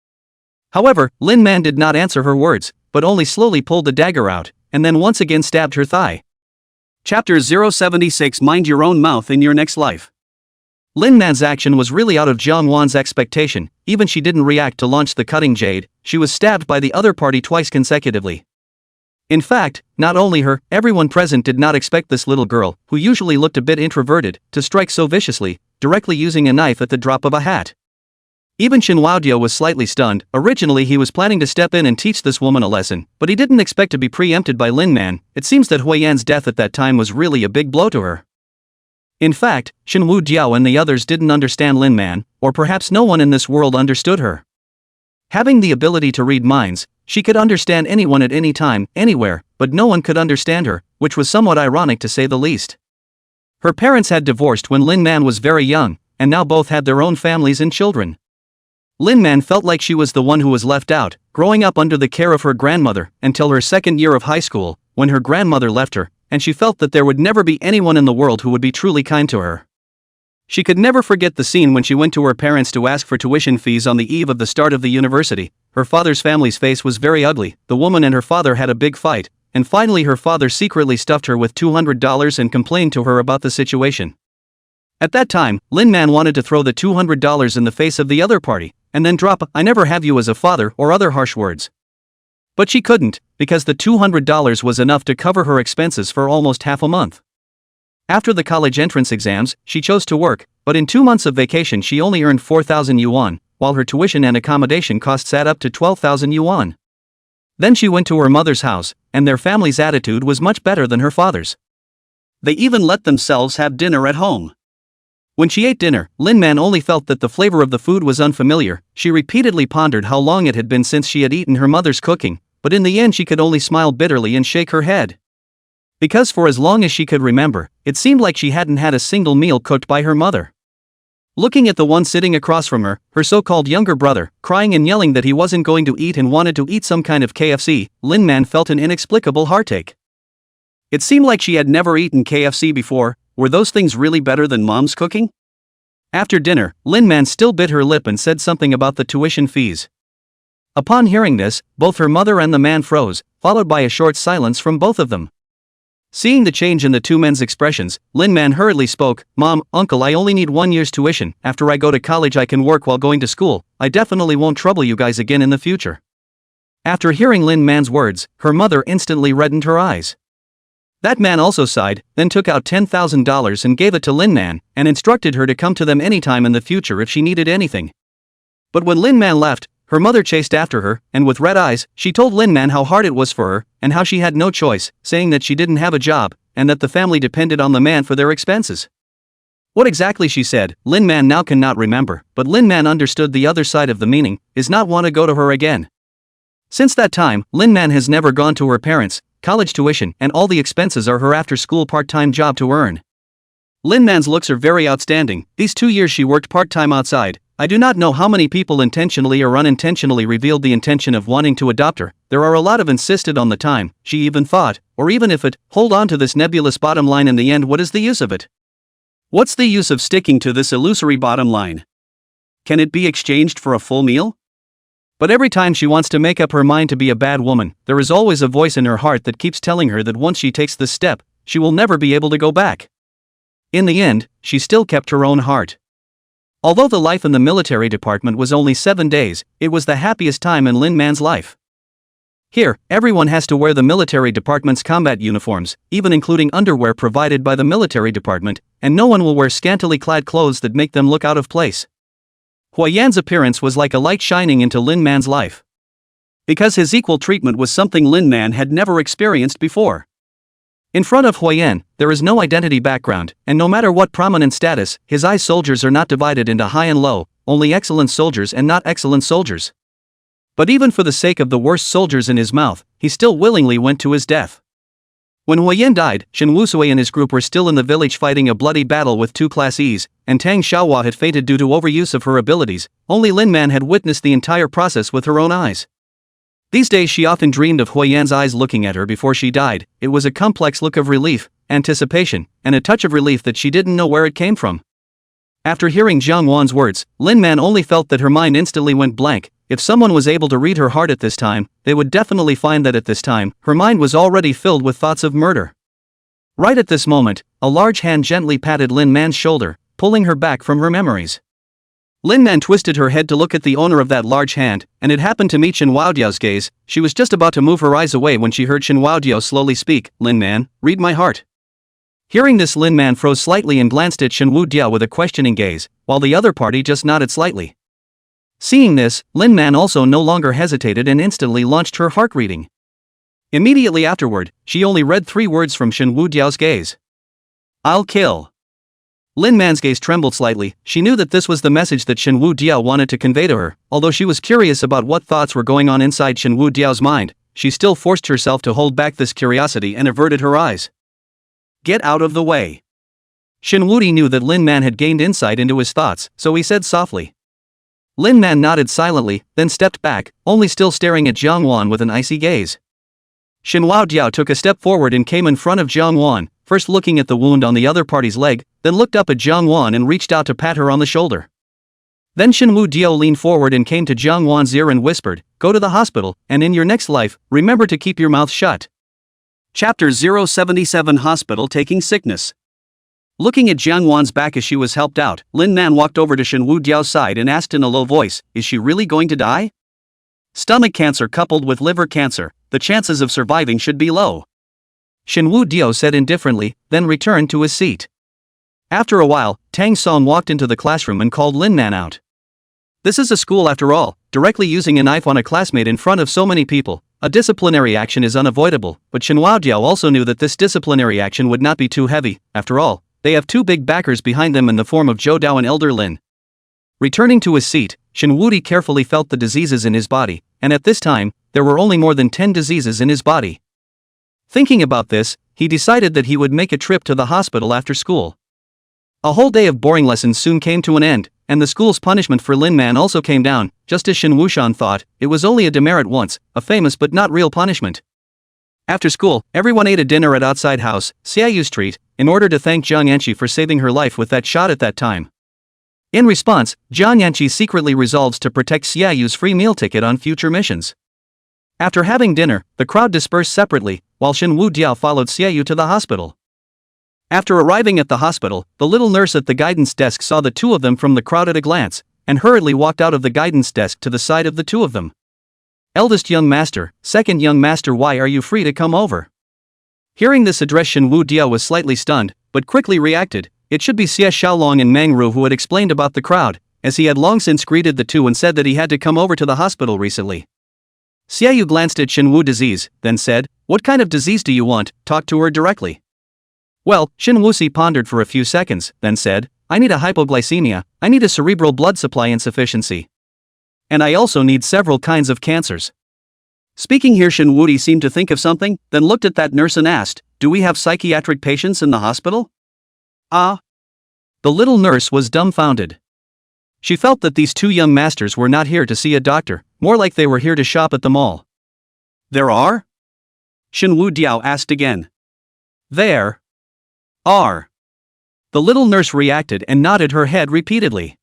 However, Lin Man did not answer her words, but only slowly pulled the dagger out, and then once again stabbed her thigh. Chapter 076 Mind your own mouth in your next life. Lin Man's action was really out of Jiang Wan's expectation. Even she didn't react to launch the cutting jade, she was stabbed by the other party twice consecutively. In fact, not only her, everyone present did not expect this little girl, who usually looked a bit introverted, to strike so viciously, directly using a knife at the drop of a hat. Even Shinwoo Diao was slightly stunned. Originally he was planning to step in and teach this woman a lesson, but he didn't expect to be preempted by Lin Man. It seems that Huiyan's death at that time was really a big blow to her. In fact, Shinwoo Diao and the others didn't understand Lin Man, or perhaps no one in this world understood her. Having the ability to read minds, she could understand anyone at any time, anywhere, but no one could understand her, which was somewhat ironic to say the least. Her parents had divorced when Lin Man was very young, and now both had their own families and children. Lin Man felt like she was the one who was left out, growing up under the care of her grandmother, until her second year of high school, when her grandmother left her, and she felt that there would never be anyone in the world who would be truly kind to her. She could never forget the scene when she went to her parents to ask for tuition fees on the eve of the start of the university. Her father's family's face was very ugly, the woman and her father had a big fight, and finally her father secretly stuffed her with $200 and complained to her about the situation. At that time, Lin Man wanted to throw the $200 in the face of the other party, and then drop "I never have you as a father" or other harsh words. But she couldn't, because the $200 was enough to cover her expenses for almost half a month. After the college entrance exams, she chose to work, but in 2 months of vacation she only earned 4,000 yuan, while her tuition and accommodation costs add up to 12,000 yuan. Then she went to her mother's house, and their family's attitude was much better than her father's. They even let themselves have dinner at home. When she ate dinner, Lin Man only felt that the flavor of the food was unfamiliar. She repeatedly pondered how long it had been since she had eaten her mother's cooking, but in the end she could only smile bitterly and shake her head. Because for as long as she could remember, it seemed like she hadn't had a single meal cooked by her mother. Looking at the one sitting across from her, her so-called younger brother, crying and yelling that he wasn't going to eat and wanted to eat some kind of KFC, Lin Man felt an inexplicable heartache. It seemed like she had never eaten KFC before. Were those things really better than mom's cooking? After dinner, Lin Man still bit her lip and said something about the tuition fees. Upon hearing this, both her mother and the man froze, followed by a short silence from both of them. Seeing the change in the two men's expressions, Lin Man hurriedly spoke, "Mom, Uncle, I only need 1 year's tuition. After I go to college I can work while going to school. I definitely won't trouble you guys again in the future." After hearing Lin Man's words, her mother instantly reddened her eyes. That man also sighed, then took out $10,000 and gave it to Lin Man, and instructed her to come to them anytime in the future if she needed anything. But when Lin Man left, her mother chased after her, and with red eyes, she told Lin Man how hard it was for her, and how she had no choice, saying that she didn't have a job, and that the family depended on the man for their expenses. What exactly she said, Lin Man now cannot remember, but Lin Man understood the other side of the meaning, is not want to go to her again. Since that time, Lin Man has never gone to her parents. College tuition and all the expenses are her after-school part-time job to earn. Lin Man's looks are very outstanding. These 2 years she worked part-time outside. I do not know how many people intentionally or unintentionally revealed the intention of wanting to adopt her. There are a lot of insisted on the time, she even thought, or even if it, hold on to this nebulous bottom line in the end, what is the use of it? What's the use of sticking to this illusory bottom line? Can it be exchanged for a full meal? But every time she wants to make up her mind to be a bad woman, there is always a voice in her heart that keeps telling her that once she takes this step, she will never be able to go back. In the end, she still kept her own heart. Although the life in the military department was only 7 days, it was the happiest time in Lin Man's life. Here, everyone has to wear the military department's combat uniforms, even including underwear provided by the military department, and no one will wear scantily clad clothes that make them look out of place. Huayan's appearance was like a light shining into Lin Man's life. Because his equal treatment was something Lin Man had never experienced before. In front of Huayan, there is no identity background, and no matter what prominent status, his eyes soldiers are not divided into high and low, only excellent soldiers and not excellent soldiers. But even for the sake of the worst soldiers in his mouth, he still willingly went to his death. When Huayan died, Shen Wusui and his group were still in the village fighting a bloody battle with 2 Class E's, and Tang Xiaohua had fainted due to overuse of her abilities. Only Lin Man had witnessed the entire process with her own eyes. These days she often dreamed of Huayan's eyes looking at her before she died. It was a complex look of relief, anticipation, and a touch of relief that she didn't know where it came from. After hearing Jiang Wan's words, Lin Man only felt that her mind instantly went blank. If someone was able to read her heart at this time, they would definitely find that at this time, her mind was already filled with thoughts of murder. Right at this moment, a large hand gently patted Lin Man's shoulder, pulling her back from her memories. Lin Man twisted her head to look at the owner of that large hand, and it happened to meet Shen Waodiao's gaze. She was just about to move her eyes away when she heard Shen Waodiao slowly speak, "Lin Man, read my heart." Hearing this, Lin Man froze slightly and glanced at Shen Wudiao with a questioning gaze, while the other party just nodded slightly. Seeing this, Lin Man also no longer hesitated and instantly launched her heart reading. Immediately afterward, she only read 3 words from Shen Wudiao's gaze. "I'll kill." Lin Man's gaze trembled slightly. She knew that this was the message that Shen Wu Diao wanted to convey to her. Although she was curious about what thoughts were going on inside Shen Wu Diao's mind, she still forced herself to hold back this curiosity and averted her eyes. Get out of the way. Shen Wudi knew that Lin Man had gained insight into his thoughts, so he said softly. Lin Man nodded silently, then stepped back, only still staring at Jiang Wan with an icy gaze. Shen Wu Diao took a step forward and came in front of Jiang Wan, first looking at the wound on the other party's leg, then looked up at Jiang Wan and reached out to pat her on the shoulder. Then Shen Wu Diao leaned forward and came to Jiang Wan's ear and whispered, "Go to the hospital, and in your next life, remember to keep your mouth shut." Chapter 077 Hospital Taking Sickness. Looking at Jiang Wan's back as she was helped out, Lin Man walked over to Shen Wu Diao's side and asked in a low voice, "Is she really going to die?" Stomach cancer coupled with liver cancer, the chances of surviving should be low. Shen Wu Diao said indifferently, then returned to his seat. After a while, Tang Song walked into the classroom and called Lin Man out. This is a school after all. Directly using a knife on a classmate in front of so many people, a disciplinary action is unavoidable, but Shen Wu Diao also knew that this disciplinary action would not be too heavy. After all, they have two big backers behind them in the form of Zhou Dao and Elder Lin. Returning to his seat, Shen Wudi carefully felt the diseases in his body, and at this time, there were only more than 10 diseases in his body. Thinking about this, he decided that he would make a trip to the hospital after school. A whole day of boring lessons soon came to an end, and the school's punishment for Lin Man also came down. Just as Shen Wushan thought, it was only a demerit once, a famous but not real punishment. After school, everyone ate a dinner at outside house, Xiaoyu Street, in order to thank Jiang Yanqi for saving her life with that shot at that time. In response, Jiang Yanqi secretly resolves to protect Xiaoyu's free meal ticket on future missions. After having dinner, the crowd dispersed separately, while Shen Wu Diao followed Xiaoyu to the hospital. After arriving at the hospital, the little nurse at the guidance desk saw the two of them from the crowd at a glance, and hurriedly walked out of the guidance desk to the side of the two of them. Eldest young master, second young master, why are you free to come over? Hearing this address, Shen Wu Diao was slightly stunned, but quickly reacted. It should be Xie Xiaolong and Meng Ru who had explained about the crowd, as he had long since greeted the two and said that he had to come over to the hospital recently. Xiaoyu glanced at Shen Wu disease, then said, "What kind of disease do you want? Talk to her directly." Well, Shen Wuxi pondered for a few seconds, then said, "I need a hypoglycemia, I need a cerebral blood supply insufficiency. And I also need several kinds of cancers." Speaking here, Shen Wudi seemed to think of something, then looked at that nurse and asked, "Do we have psychiatric patients in the hospital?" Ah. The little nurse was dumbfounded. She felt that these two young masters were not here to see a doctor, more like they were here to shop at the mall. "There are?" Shen Wu Diao asked again. "There are." The little nurse reacted and nodded her head repeatedly.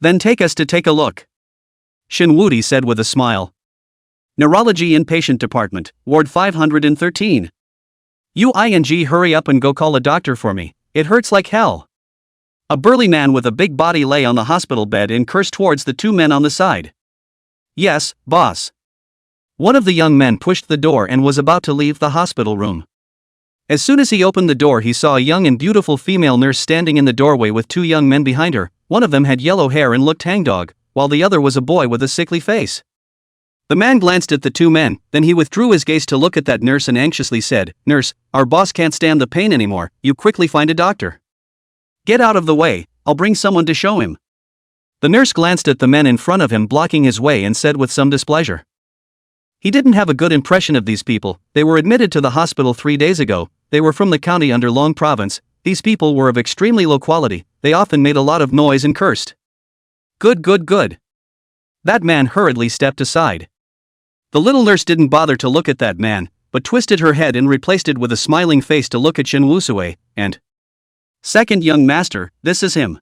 "Then take us to take a look," Shen Wudi said with a smile. Neurology Inpatient Department, Ward 513. "Uing, hurry up and go call a doctor for me, it hurts like hell." A burly man with a big body lay on the hospital bed and cursed towards the two men on the side. "Yes, boss." One of the young men pushed the door and was about to leave the hospital room. As soon as he opened the door, he saw a young and beautiful female nurse standing in the doorway with two young men behind her. One of them had yellow hair and looked hangdog, while the other was a boy with a sickly face. The man glanced at the two men, then he withdrew his gaze to look at that nurse and anxiously said, "Nurse, our boss can't stand the pain anymore, you quickly find a doctor." "Get out of the way, I'll bring someone to show him." The nurse glanced at the men in front of him blocking his way and said with some displeasure. He didn't have a good impression of these people. They were admitted to the hospital 3 days ago, they were from the county under Long Province, these people were of extremely low quality, they often made a lot of noise and cursed. Good. That man hurriedly stepped aside. The little nurse didn't bother to look at that man, but twisted her head and replaced it with a smiling face to look at Shen Wusui, and "Second young master, this is him."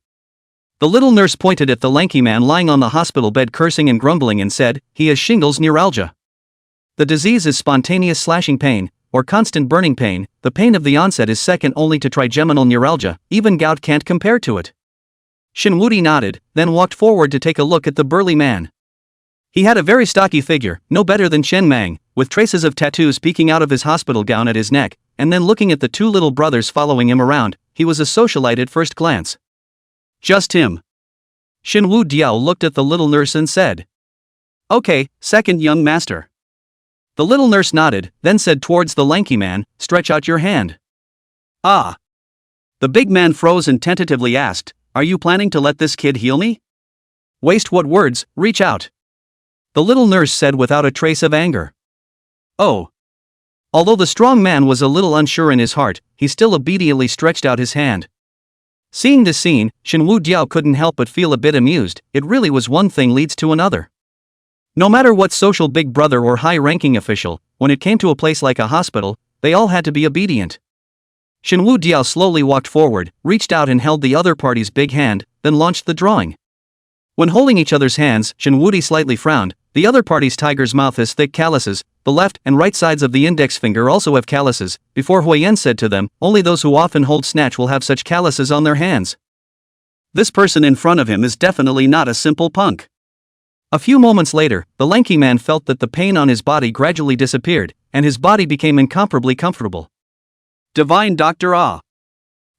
The little nurse pointed at the lanky man lying on the hospital bed cursing and grumbling and said, "He has shingles neuralgia. The disease is spontaneous slashing pain, or constant burning pain. The pain of the onset is second only to trigeminal neuralgia, even gout can't compare to it." Shen Wudi nodded, then walked forward to take a look at the burly man. He had a very stocky figure, no better than Shen Mang, with traces of tattoos peeking out of his hospital gown at his neck, and then looking at the two little brothers following him around, he was a socialite at first glance. "Just him." Shen Wu Diao looked at the little nurse and said, "Okay, second young master." The little nurse nodded, then said towards the lanky man, "Stretch out your hand." "Ah." The big man froze and tentatively asked, "Are you planning to let this kid heal me?" "Waste what words, reach out," the little nurse said without a trace of anger. "Oh." Although the strong man was a little unsure in his heart, he still obediently stretched out his hand. Seeing this scene, Shenwu Diao couldn't help but feel a bit amused. It really was one thing leads to another. No matter what social big brother or high-ranking official, when it came to a place like a hospital, they all had to be obedient. Shenwu Diao slowly walked forward, reached out and held the other party's big hand, then launched the drawing. When holding each other's hands, Shenwu Di slightly frowned. The other party's tiger's mouth has thick calluses, the left and right sides of the index finger also have calluses. Before Huiyen said to them, "Only those who often hold snatch will have such calluses on their hands." This person in front of him is definitely not a simple punk. A few moments later, the lanky man felt that the pain on his body gradually disappeared, and his body became incomparably comfortable. "Divine Dr. Ah."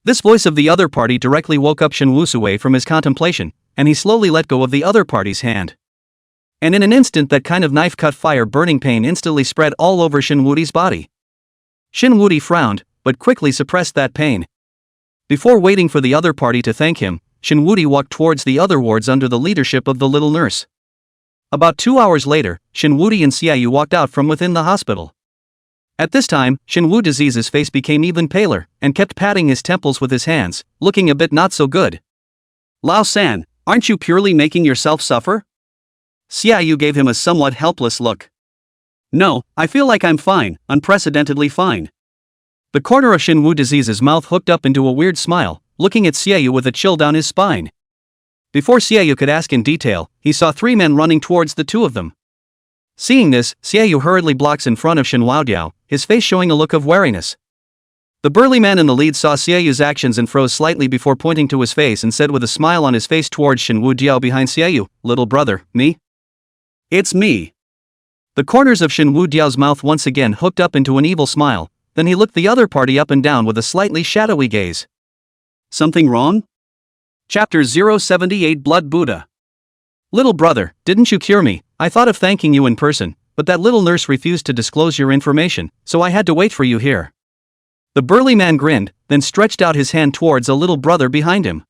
This voice of the other party directly woke up Shen Wusui from his contemplation, and he slowly let go of the other party's hand. And in an instant that kind of knife-cut fire-burning pain instantly spread all over Shen Wudi's body. Shen Wudi frowned, but quickly suppressed that pain. Before waiting for the other party to thank him, Shen Wudi walked towards the other wards under the leadership of the little nurse. About 2 hours later, Shen Wudi and Xiaoyu walked out from within the hospital. At this time, Shen Wu Disease's face became even paler, and kept patting his temples with his hands, looking a bit not so good. "Lao San, aren't you purely making yourself suffer?" Xiaoyu gave him a somewhat helpless look. "No, I feel like I'm fine, unprecedentedly fine." The corner of Shen Wu Disease's mouth hooked up into a weird smile, looking at Xiaoyu with a chill down his spine. Before Xiaoyu could ask in detail, he saw 3 men running towards the 2 of them. Seeing this, Xiaoyu hurriedly blocks in front of Shen Wudiao, his face showing a look of wariness. The burly man in the lead saw Xiaoyu's actions and froze slightly before pointing to his face and said with a smile on his face towards Shen Wudiao behind Xiaoyu, "Little brother, me?" "It's me." The corners of Shen Wudiao's mouth once again hooked up into an evil smile, then he looked the other party up and down with a slightly shadowy gaze. "Something wrong?" Chapter 078 Blood Buddha. "Little brother, didn't you cure me? I thought of thanking you in person, but that little nurse refused to disclose your information, so I had to wait for you here." The burly man grinned, then stretched out his hand towards a little brother behind him.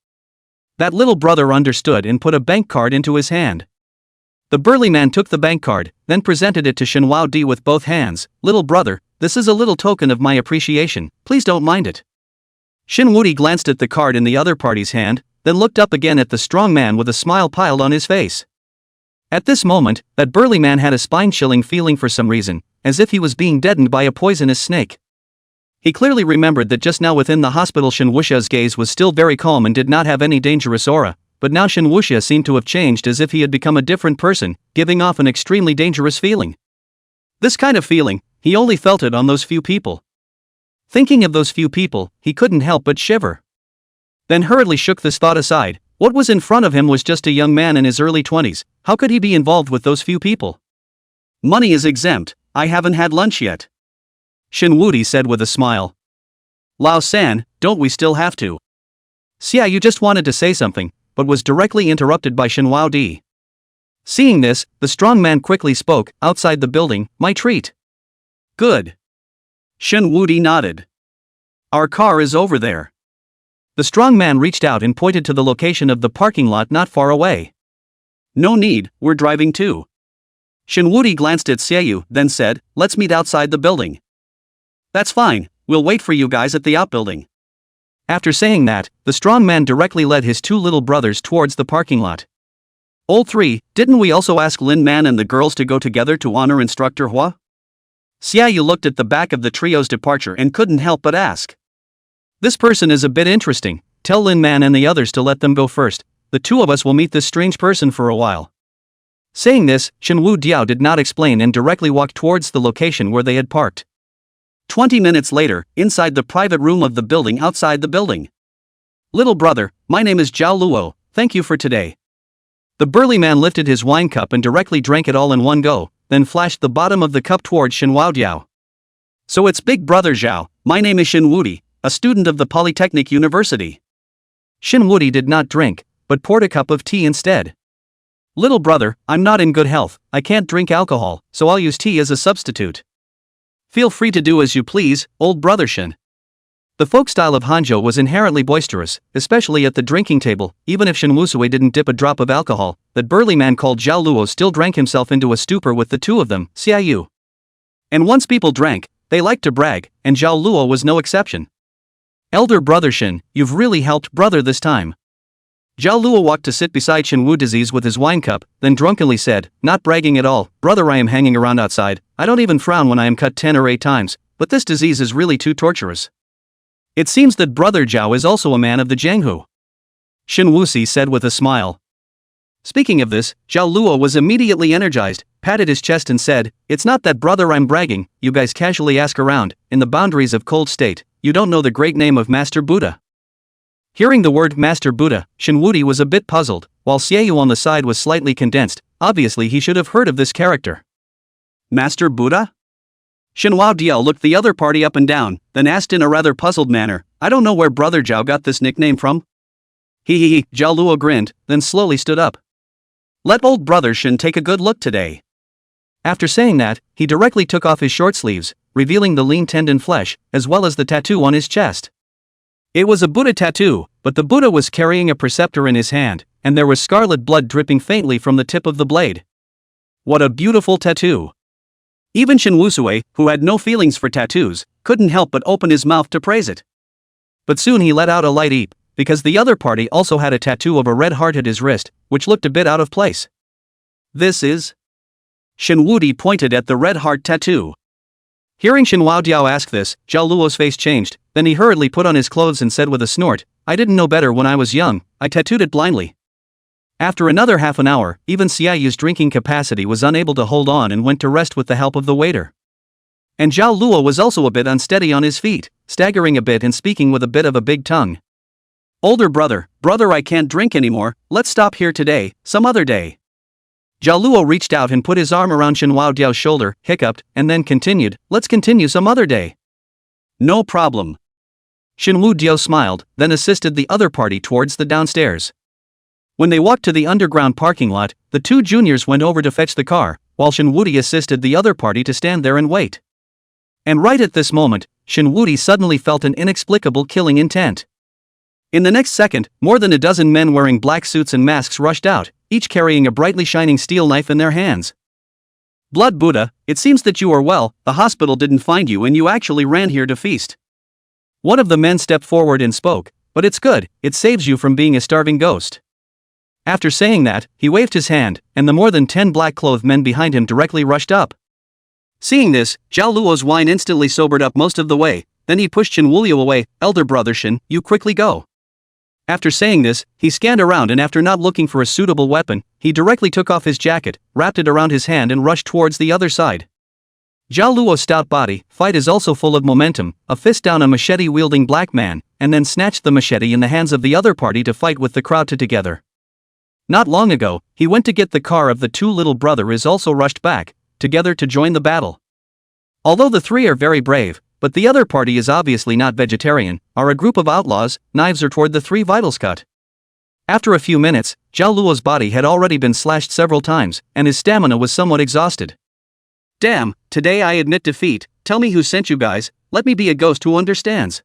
That little brother understood and put a bank card into his hand. The burly man took the bank card, then presented it to Shen Wudi with both hands. "Little brother, this is a little token of my appreciation, please don't mind it." Shen Wudi glanced at the card in the other party's hand, then looked up again at the strong man with a smile piled on his face. At this moment, that burly man had a spine-chilling feeling for some reason, as if he was being deadened by a poisonous snake. He clearly remembered that just now within the hospital Shen Wuxia's gaze was still very calm and did not have any dangerous aura, but now Shen Wuxia seemed to have changed as if he had become a different person, giving off an extremely dangerous feeling. This kind of feeling, he only felt it on those few people. Thinking of those few people, he couldn't help but shiver. Then hurriedly shook this thought aside. What was in front of him was just a young man in his early 20s, how could he be involved with those few people? "Money is exempt, I haven't had lunch yet," Shen Wudi said with a smile. "Lao San, don't we still have to?" Xiaoyu just wanted to say something, but was directly interrupted by Shen Wudi. Seeing this, the strong man quickly spoke, "Outside the building, my treat." "Good." Shen Wudi nodded. "Our car is over there." The strong man reached out and pointed to the location of the parking lot not far away. "No need, we're driving too." Shen Wudi glanced at Xiaoyu, then said, "Let's meet outside the building." "That's fine, we'll wait for you guys at the outbuilding." After saying that, the strong man directly led his 2 little brothers towards the parking lot. "Old 3, didn't we also ask Lin Man and the girls to go together to honor Instructor Hua?" Xiaoyu looked at the back of the trio's departure and couldn't help but ask. "This person is a bit interesting, tell Lin Man and the others to let them go first, the 2 of us will meet this strange person for a while." Saying this, Shen Wudiao did not explain and directly walked towards the location where they had parked. 20 minutes later, inside the private room of the building outside the building. "Little brother, my name is Zhao Luo, thank you for today." The burly man lifted his wine cup and directly drank it all in one go, then flashed the bottom of the cup towards Shen Wudiao. "So it's Big Brother Zhao, my name is Shen Wudi, a student of the Polytechnic University." Shen Wudi did not drink, but poured a cup of tea instead. "Little brother, I'm not in good health, I can't drink alcohol, so I'll use tea as a substitute." "Feel free to do as you please, old brother Shen." The folk style of Hanzhou was inherently boisterous, especially at the drinking table. Even if Shen Wusui didn't dip a drop of alcohol, that burly man called Zhao Luo still drank himself into a stupor with the two of them, Xiaoyu. And once people drank, they liked to brag, and Zhao Luo was no exception. Elder brother Shen, you've really helped brother this time. Zhao Luo walked to sit beside Shen Wu disease with his wine cup, then drunkenly said, not bragging at all, brother, I am hanging around outside, I don't even frown when I am cut 10 or 8 times, but this disease is really too torturous. It seems that brother Zhao is also a man of the Jianghu. Shen Wuxi said with a smile. Speaking of this, Zhao Luo was immediately energized, patted his chest and said, it's not that brother I'm bragging, you guys casually ask around, in the boundaries of cold state, you don't know the great name of Master Buddha. Hearing the word Master Buddha, Shen Wudi was a bit puzzled, while Xiaoyu on the side was slightly condensed. Obviously he should have heard of this character. Master Buddha? Shen Diao looked the other party up and down, then asked in a rather puzzled manner, I don't know where brother Zhao got this nickname from. He, Zhao Luo grinned, then slowly stood up. Let old brother Shen take a good look today. After saying that, he directly took off his short sleeves, revealing the lean tendon flesh, as well as the tattoo on his chest. It was a Buddha tattoo, but the Buddha was carrying a preceptor in his hand, and there was scarlet blood dripping faintly from the tip of the blade. What a beautiful tattoo! Even Shen Wusui, who had no feelings for tattoos, couldn't help but open his mouth to praise it. But soon he let out a light eep, because the other party also had a tattoo of a red heart at his wrist, which looked a bit out of place. This is... Shen Wudi pointed at the red heart tattoo. Hearing Shen Diao ask this, Zhao Luo's face changed, then he hurriedly put on his clothes and said with a snort, I didn't know better when I was young, I tattooed it blindly. After another half an hour, even Xiaoyu's drinking capacity was unable to hold on and went to rest with the help of the waiter. And Zhao Luo was also a bit unsteady on his feet, staggering a bit and speaking with a bit of a big tongue. Older brother, I can't drink anymore, let's stop here today, some other day. Zhao Luo reached out and put his arm around Shen Diao's shoulder, hiccuped, and then continued, let's continue some other day. No problem. Shen Diao smiled, then assisted the other party towards the downstairs. When they walked to the underground parking lot, the two juniors went over to fetch the car, while Shen Wudi assisted the other party to stand there and wait. And right at this moment, Shen Wudi suddenly felt an inexplicable killing intent. In the next second, more than a dozen men wearing black suits and masks rushed out, each carrying a brightly shining steel knife in their hands. Blood Buddha, it seems that you are well, the hospital didn't find you and you actually ran here to feast. One of the men stepped forward and spoke, but it's good, it saves you from being a starving ghost. After saying that, he waved his hand, and the more than 10 black-clothed men behind him directly rushed up. Seeing this, Zhao Luo's wine instantly sobered up most of the way, then he pushed Shen Wuliu away, elder brother Shen, you quickly go. After saying this, he scanned around and after not looking for a suitable weapon, he directly took off his jacket, wrapped it around his hand and rushed towards the other side. Zhao Luo's stout body, fight is also full of momentum, a fist down a machete-wielding black man, and then snatched the machete in the hands of the other party to fight with the crowd together. Not long ago, he went to get the car of the two little brothers also rushed back, together to join the battle. Although the three are very brave, but the other party is obviously not vegetarian, are a group of outlaws, knives are toward the three vitals cut. After a few minutes, Zhao Luo's body had already been slashed several times, and his stamina was somewhat exhausted. Damn, today I admit defeat, tell me who sent you guys, let me be a ghost who understands.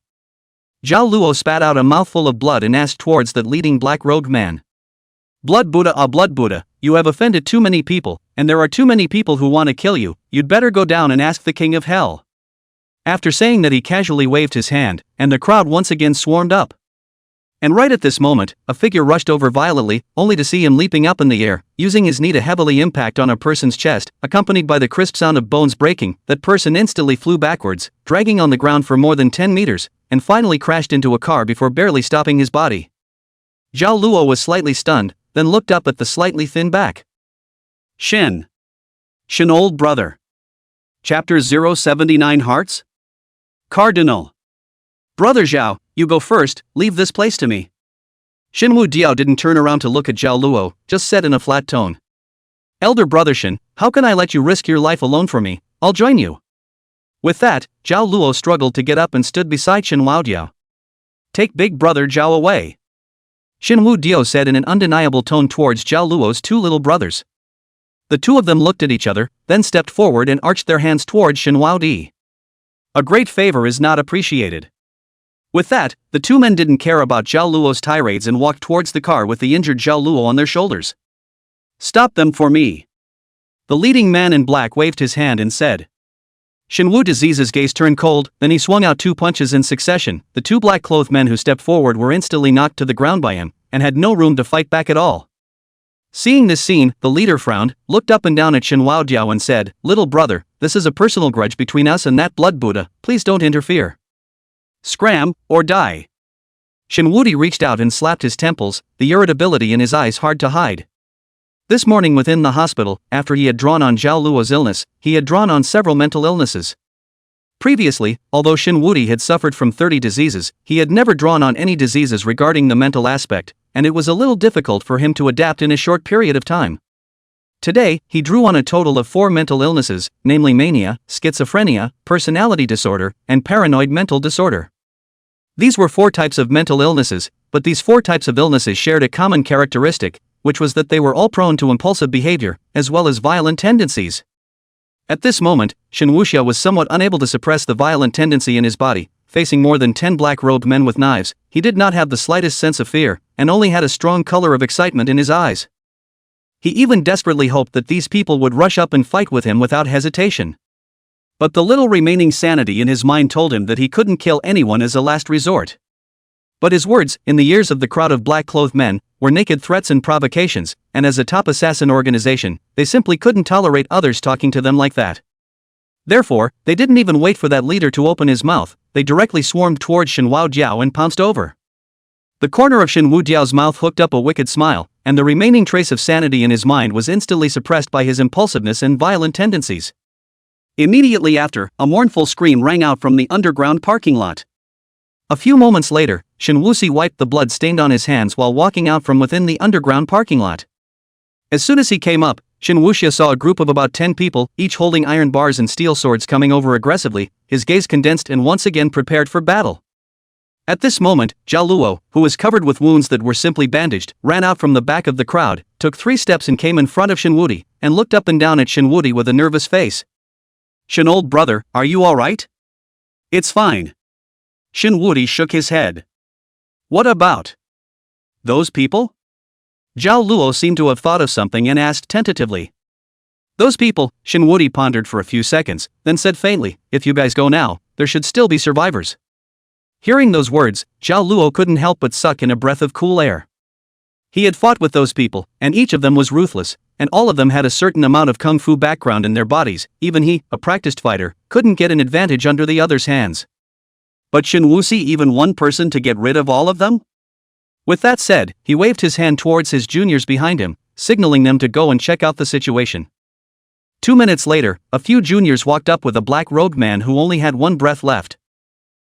Zhao Luo spat out a mouthful of blood and asked towards that leading black-robed man. Blood Buddha, you have offended too many people, and there are too many people who want to kill you, you'd better go down and ask the king of hell. After saying that he casually waved his hand, and the crowd once again swarmed up. And right at this moment, a figure rushed over violently, only to see him leaping up in the air, using his knee to heavily impact on a person's chest, accompanied by the crisp sound of bones breaking. That person instantly flew backwards, dragging on the ground for more than 10 meters, and finally crashed into a car before barely stopping his body. Zhao Luo was slightly stunned, then looked up at the slightly thin back. Shen, old brother. Chapter 079 Hearts? Cardinal. Brother Zhao, you go first, leave this place to me. Shen Diao didn't turn around to look at Zhao Luo, just said in a flat tone. Elder brother Shen, how can I let you risk your life alone for me? I'll join you. With that, Zhao Luo struggled to get up and stood beside Shen Diao. Take big brother Zhao away. Shen Diao said in an undeniable tone towards Zhao Luo's two little brothers. The two of them looked at each other, then stepped forward and arched their hands towards Shen Di. A great favor is not appreciated. With that, the two men didn't care about Zhao Luo's tirades and walked towards the car with the injured Zhao Luo on their shoulders. "Stop them for me." The leading man in black waved his hand and said. Shenwu Disease's gaze turned cold, then he swung out two punches in succession. The two black-clothed men who stepped forward were instantly knocked to the ground by him, and had no room to fight back at all. Seeing this scene, the leader frowned, looked up and down at Shen Wudiao and said, "Little brother, this is a personal grudge between us and that blood Buddha, please don't interfere. Scram, or die." Shen Wudi reached out and slapped his temples, the irritability in his eyes hard to hide. This morning within the hospital, after he had drawn on Zhao Luo's illness, he had drawn on several mental illnesses. Previously, although Shen Wudi had suffered from 30 diseases, he had never drawn on any diseases regarding the mental aspect, and it was a little difficult for him to adapt in a short period of time. Today, he drew on a total of 4 mental illnesses, namely mania, schizophrenia, personality disorder, and paranoid mental disorder. These were 4 types of mental illnesses, but these 4 types of illnesses shared a common characteristic, which was that they were all prone to impulsive behavior, as well as violent tendencies. At this moment, Shen Wuxia was somewhat unable to suppress the violent tendency in his body. Facing more than 10 black-robed men with knives, he did not have the slightest sense of fear, and only had a strong color of excitement in his eyes. He even desperately hoped that these people would rush up and fight with him without hesitation. But the little remaining sanity in his mind told him that he couldn't kill anyone as a last resort. But his words, in the ears of the crowd of black-clothed men, were naked threats and provocations, and as a top assassin organization, they simply couldn't tolerate others talking to them like that. Therefore, they didn't even wait for that leader to open his mouth, they directly swarmed towards Shen Wudiao and pounced over. The corner of Shen Wudiao's mouth hooked up a wicked smile, and the remaining trace of sanity in his mind was instantly suppressed by his impulsiveness and violent tendencies. Immediately after, a mournful scream rang out from the underground parking lot. A few moments later, Shen Wuxi wiped the blood stained on his hands while walking out from within the underground parking lot. As soon as he came up, Shen Wuxia saw a group of about 10 people, each holding iron bars and steel swords coming over aggressively, his gaze condensed and once again prepared for battle. At this moment, Zhao Luo, who was covered with wounds that were simply bandaged, ran out from the back of the crowd, took 3 steps and came in front of Shen Wudi, and looked up and down at Shen Wudi with a nervous face. "Shen old brother, are you alright?" "It's fine." Shen Wudi shook his head. "What about those people?" Zhao Luo seemed to have thought of something and asked tentatively. "Those people," Shen Wudi pondered for a few seconds, then said faintly, "If you guys go now, there should still be survivors." Hearing those words, Zhao Luo couldn't help but suck in a breath of cool air. He had fought with those people, and each of them was ruthless, and all of them had a certain amount of kung fu background in their bodies. Even he, a practiced fighter, couldn't get an advantage under the other's hands. But Shen Wuxi even one person to get rid of all of them? With that said, he waved his hand towards his juniors behind him, signaling them to go and check out the situation. 2 minutes later, a few juniors walked up with a black-robed man who only had 1 breath left.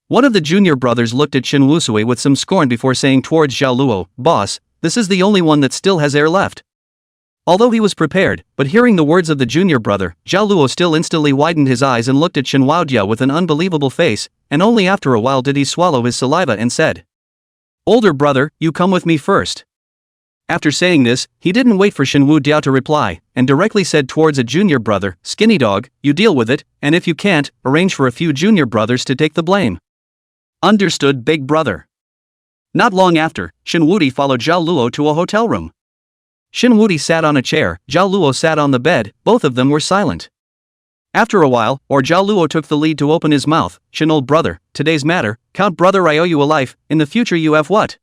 One of the junior brothers looked at Shen Wuxi with some scorn before saying towards Zhao Luo, "Boss, this is the only one that still has air left." Although he was prepared, but hearing the words of the junior brother, Zhao Luo still instantly widened his eyes and looked at Shen Wudiao with an unbelievable face, and only after a while did he swallow his saliva and said, "Older brother, you come with me first." After saying this, he didn't wait for Shen Wudiao to reply, and directly said towards a junior brother, "Skinny dog, you deal with it, and if you can't, arrange for a few junior brothers to take the blame." "Understood, big brother." Not long after, Shen Wudi followed Zhao Luo to a hotel room. Shen Wudi sat on a chair, Zhao Luo sat on the bed, both of them were silent. After a while, Zhao Luo took the lead to open his mouth. "Shen old brother, today's matter, Count brother, I owe you a life, in the future you have what?"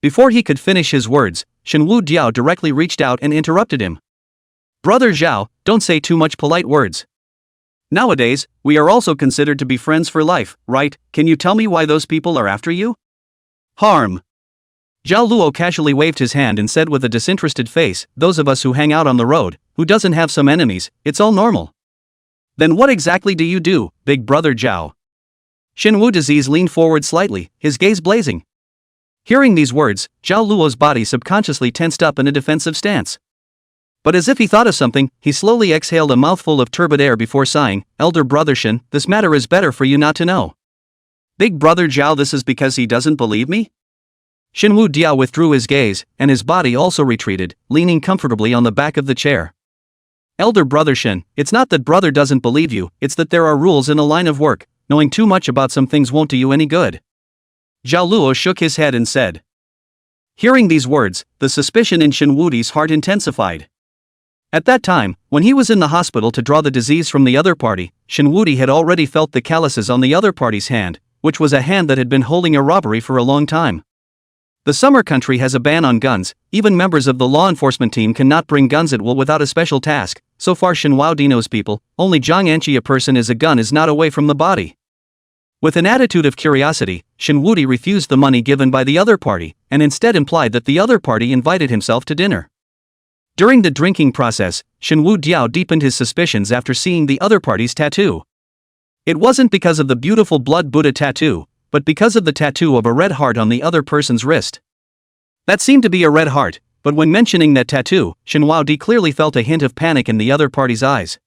Before he could finish his words, Shen Wudiao directly reached out and interrupted him. "Brother Zhao, don't say too much polite words. Nowadays, we are also considered to be friends for life, right? Can you tell me why those people are after you?" "Harm." Zhao Luo casually waved his hand and said with a disinterested face, "Those of us who hang out on the road, who doesn't have some enemies, it's all normal." "Then what exactly do you do, big brother Zhao?" Shen Wu Disease leaned forward slightly, his gaze blazing. Hearing these words, Zhao Luo's body subconsciously tensed up in a defensive stance. But as if he thought of something, he slowly exhaled a mouthful of turbid air before sighing, "Elder brother Shen, this matter is better for you not to know." "Big brother Zhao, this is because he doesn't believe me?" Shen Wudiao withdrew his gaze, and his body also retreated, leaning comfortably on the back of the chair. "Elder brother Shen, it's not that brother doesn't believe you, it's that there are rules in a line of work. Knowing too much about some things won't do you any good." Zhao Luo shook his head and said. Hearing these words, the suspicion in Shen Wudi's heart intensified. At that time, when he was in the hospital to draw the disease from the other party, Shen Wudi had already felt the calluses on the other party's hand, which was a hand that had been holding a robbery for a long time. The summer country has a ban on guns. Even members of the law enforcement team cannot bring guns at will without a special task. So far Shen Wudi knows people, only Zhang Anqi a person is a gun is not away from the body. With an attitude of curiosity, Shen Wudi refused the money given by the other party, and instead implied that the other party invited himself to dinner. During the drinking process, Shen Wudiao deepened his suspicions after seeing the other party's tattoo. It wasn't because of the beautiful blood Buddha tattoo, but because of the tattoo of a red heart on the other person's wrist. That seemed to be a red heart, but when mentioning that tattoo, Shen Wudi clearly felt a hint of panic in the other party's eyes.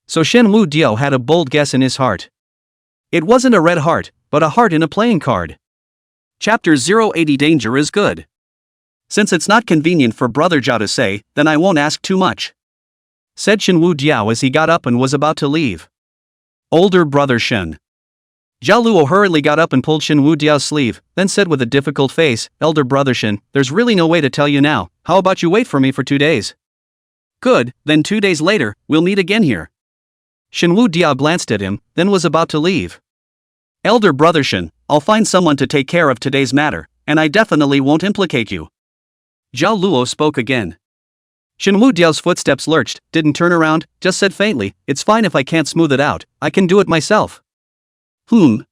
So Shen Wudiao had a bold guess in his heart. It wasn't a red heart, but a heart in a playing card. Chapter 080 Danger is good. Since it's not convenient for Brother Zhao to say, then I won't ask too much, said Shen Wudiao as he got up and was about to leave. Older brother Shen. Zhao Luo hurriedly got up and pulled Shen Wudiao's sleeve, then said with a difficult face, Elder brother Shen, there's really no way to tell you now, how about you wait for me for 2 days? Good, then 2 days later, we'll meet again here. Shen Wudiao glanced at him, then was about to leave. Elder brother Shen, I'll find someone to take care of today's matter, and I definitely won't implicate you. Zhao Luo spoke again. Shen Wudiao's footsteps lurched, didn't turn around, just said faintly, it's fine if I can't smooth it out, I can do it myself. Zhao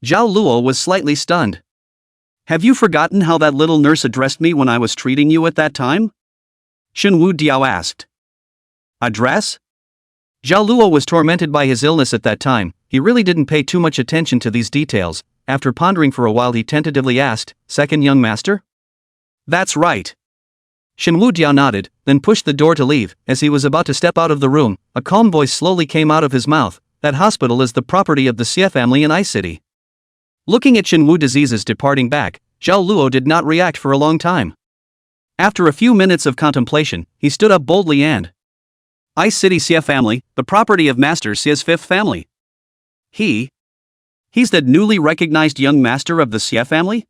Luo was slightly stunned. Have you forgotten how that little nurse addressed me when I was treating you at that time? Shen Wudiao asked. Address? Zhao Luo was tormented by his illness at that time. He really didn't pay too much attention to these details. After pondering for a while he tentatively asked, second young master? That's right. Shen Wudiao nodded, then pushed the door to leave. As he was about to step out of the room, a calm voice slowly came out of his mouth. That hospital is the property of the Xie family in Ice City. Looking at Shen Wudi's departing back, Zhao Luo did not react for a long time. After a few minutes of contemplation, he stood up boldly and Ice City Xie family, the property of Master Xie's fifth family. He's the newly recognized young master of the Xie family?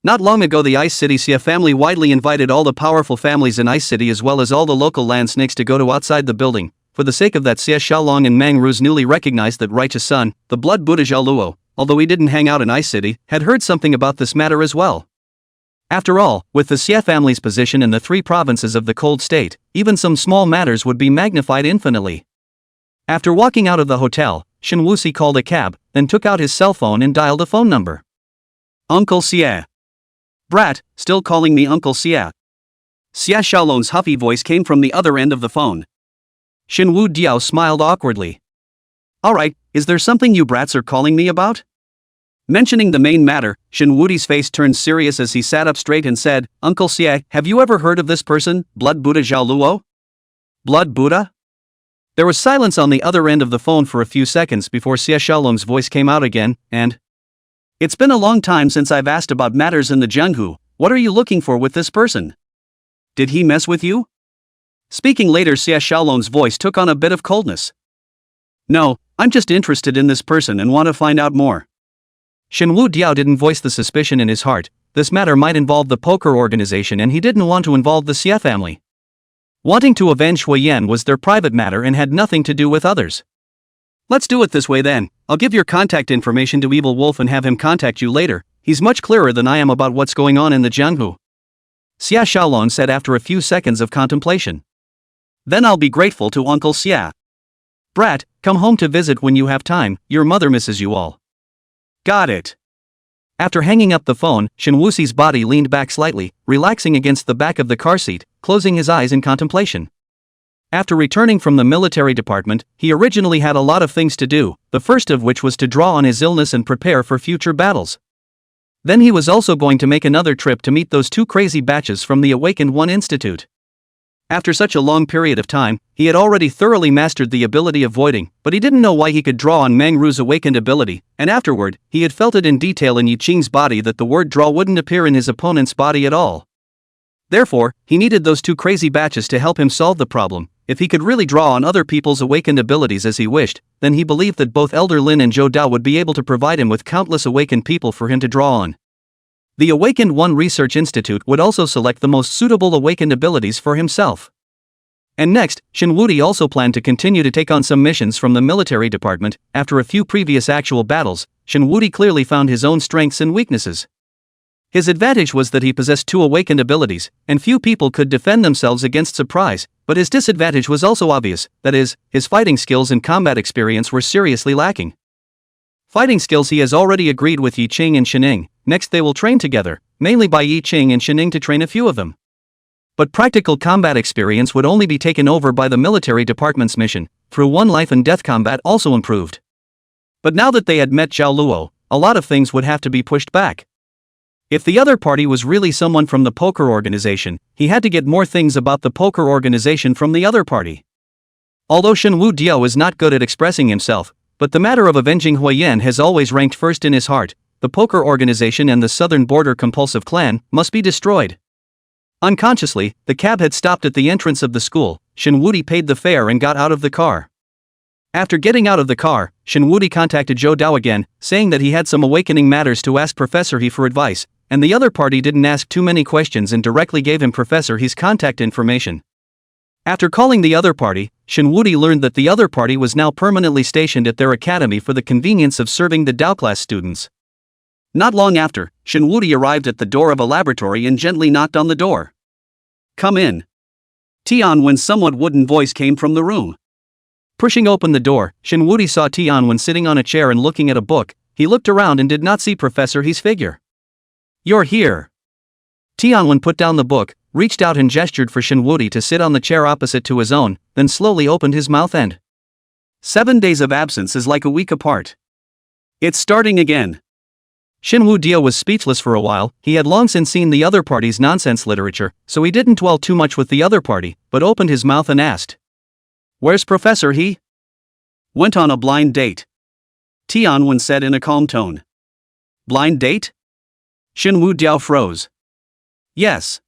Not long ago the Ice City Xie family widely invited all the powerful families in Ice City as well as all the local land snakes to go to outside the building. For the sake of that, Xie Xiaolong and Mang Ru's newly recognized that righteous son, the blood Buddha Zhao Luo, although he didn't hang out in Ice City, had heard something about this matter as well. After all, with the Xie family's position in the 3 provinces of the cold state, even some small matters would be magnified infinitely. After walking out of the hotel, Shen Wuxi called a cab, then took out his cell phone and dialed a phone number. Uncle Xie. Brat, still calling me Uncle Xie. Xie Xiaolong's huffy voice came from the other end of the phone. Shen Wudiao smiled awkwardly. Alright, is there something you brats are calling me about? Mentioning the main matter, Shen Wudi's face turned serious as he sat up straight and said, Uncle Xie, have you ever heard of this person, Blood Buddha Zhao Luo? Blood Buddha? There was silence on the other end of the phone for a few seconds before Xie Xiaolong's voice came out again, and it's been a long time since I've asked about matters in the Jianghu. What are you looking for with this person? Did he mess with you? Speaking later, Xie Xiaolong's voice took on a bit of coldness. No, I'm just interested in this person and want to find out more. Shen Wudiao didn't voice the suspicion in his heart. This matter might involve the poker organization and he didn't want to involve the Xie family. Wanting to avenge Huiyan was their private matter and had nothing to do with others. Let's do it this way then. I'll give your contact information to Evil Wolf and have him contact you later. He's much clearer than I am about what's going on in the Jianghu. Xie Xiaolong said after a few seconds of contemplation. Then I'll be grateful to Uncle Xie. Brat, come home to visit when you have time, your mother misses you all. Got it. After hanging up the phone, Shen Wuxi's body leaned back slightly, relaxing against the back of the car seat, closing his eyes in contemplation. After returning from the military department, he originally had a lot of things to do, the first of which was to draw on his illness and prepare for future battles. Then he was also going to make another trip to meet those 2 crazy batches from the Awakened One Institute. After such a long period of time, he had already thoroughly mastered the ability of voiding, but he didn't know why he could draw on Mang Ru's awakened ability, and afterward, he had felt it in detail in Yi Qing's body that the word draw wouldn't appear in his opponent's body at all. Therefore, he needed those 2 crazy batches to help him solve the problem, if he could really draw on other people's awakened abilities as he wished, then he believed that both Elder Lin and Zhou Dao would be able to provide him with countless awakened people for him to draw on. The Awakened One Research Institute would also select the most suitable awakened abilities for himself. And next, Shin Wudi also planned to continue to take on some missions from the military department. After a few previous actual battles, Shin Wudi clearly found his own strengths and weaknesses. His advantage was that he possessed 2 awakened abilities, and few people could defend themselves against surprise, but his disadvantage was also obvious, that is, his fighting skills and combat experience were seriously lacking. Fighting skills he has already agreed with Yi Qing and Shining. Next they will train together, mainly by Yi Qing and Shining to train a few of them. But practical combat experience would only be taken over by the military department's mission. Through one life and death combat also improved. But now that they had met Zhao Luo, a lot of things would have to be pushed back. If the other party was really someone from the poker organization, he had to get more things about the poker organization from the other party. Although Shen Wu Diao is not good at expressing himself, but the matter of avenging Huayan has always ranked first in his heart. The poker organization and the southern border compulsive clan must be destroyed. Unconsciously, the cab had stopped at the entrance of the school. Shen Wudi paid the fare and got out of the car. After getting out of the car, Shen Wudi contacted Zhou Dao again, saying that he had some awakening matters to ask Professor He for advice, and the other party didn't ask too many questions and directly gave him Professor He's contact information. After calling the other party, Shen Wudi learned that the other party was now permanently stationed at their academy for the convenience of serving the Dao class students. Not long after, Shen Wudi arrived at the door of a laboratory and gently knocked on the door. "Come in." Tianwen's somewhat wooden voice came from the room. Pushing open the door, Shen Wudi saw Tianwen sitting on a chair and looking at a book. He looked around and did not see Professor He's figure. "You're here." Tianwen put down the book, reached out and gestured for Shen Wudi to sit on the chair opposite to his own, then slowly opened his mouth and 7 days of absence is like a week apart. It's starting again. Shen Wu Diao was speechless for a while. He had long since seen the other party's nonsense literature, so he didn't dwell too much with the other party, but opened his mouth and asked, "Where's Professor He?" "Went on a blind date," Tianwen said in a calm tone. "Blind date?" Shen Wu Diao froze. "Yes."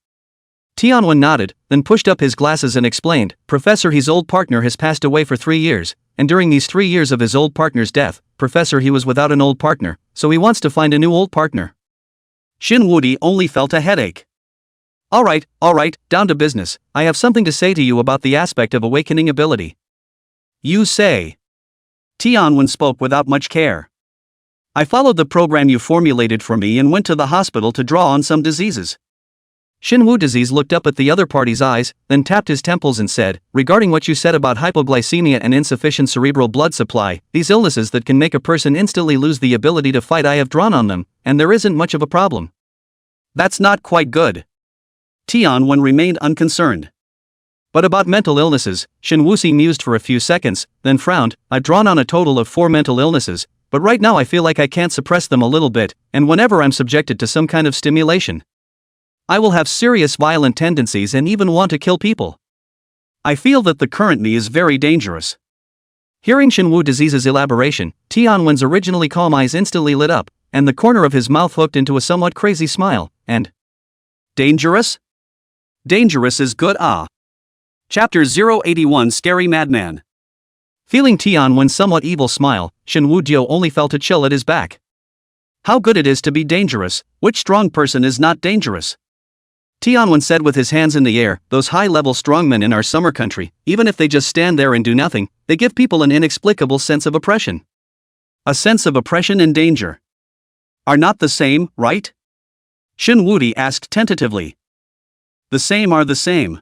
Tianwen nodded, then pushed up his glasses and explained, "Professor He's old partner has passed away for 3 years, and during these 3 years of his old partner's death, Professor He was without an old partner, so he wants to find a new old partner." Shen Wudi only felt a headache. All right, down to business. I have something to say to you about the aspect of awakening ability." "You say." Tianwen spoke without much care. "I followed the program you formulated for me and went to the hospital to draw on some diseases." Shen Wu Disease looked up at the other party's eyes, then tapped his temples and said, "Regarding what you said about hypoglycemia and insufficient cerebral blood supply, these illnesses that can make a person instantly lose the ability to fight, I have drawn on them, and there isn't much of a problem." "That's not quite good." Tianwen remained unconcerned. "But about mental illnesses," Shen Wuxi mused for a few seconds, then frowned. "I've drawn on a total of 4 mental illnesses, but right now I feel like I can't suppress them a little bit, and whenever I'm subjected to some kind of stimulation, I will have serious violent tendencies and even want to kill people. I feel that the current me is very dangerous." Hearing Shen Wu Disease's elaboration, Tianwen's originally calm eyes instantly lit up, and the corner of his mouth hooked into a somewhat crazy smile, and "Dangerous? Dangerous is good, ah." Chapter 081 Scary Madman. Feeling Tianwen's somewhat evil smile, Shen Wu Diao only felt a chill at his back. How good it is to be dangerous. Which strong person is not dangerous? Tianwen said with his hands in the air, "Those high-level strongmen in our summer country, even if they just stand there and do nothing, they give people an inexplicable sense of oppression. A sense of oppression and danger are not the same, right?" Shen Wudi asked tentatively. "The same are the same."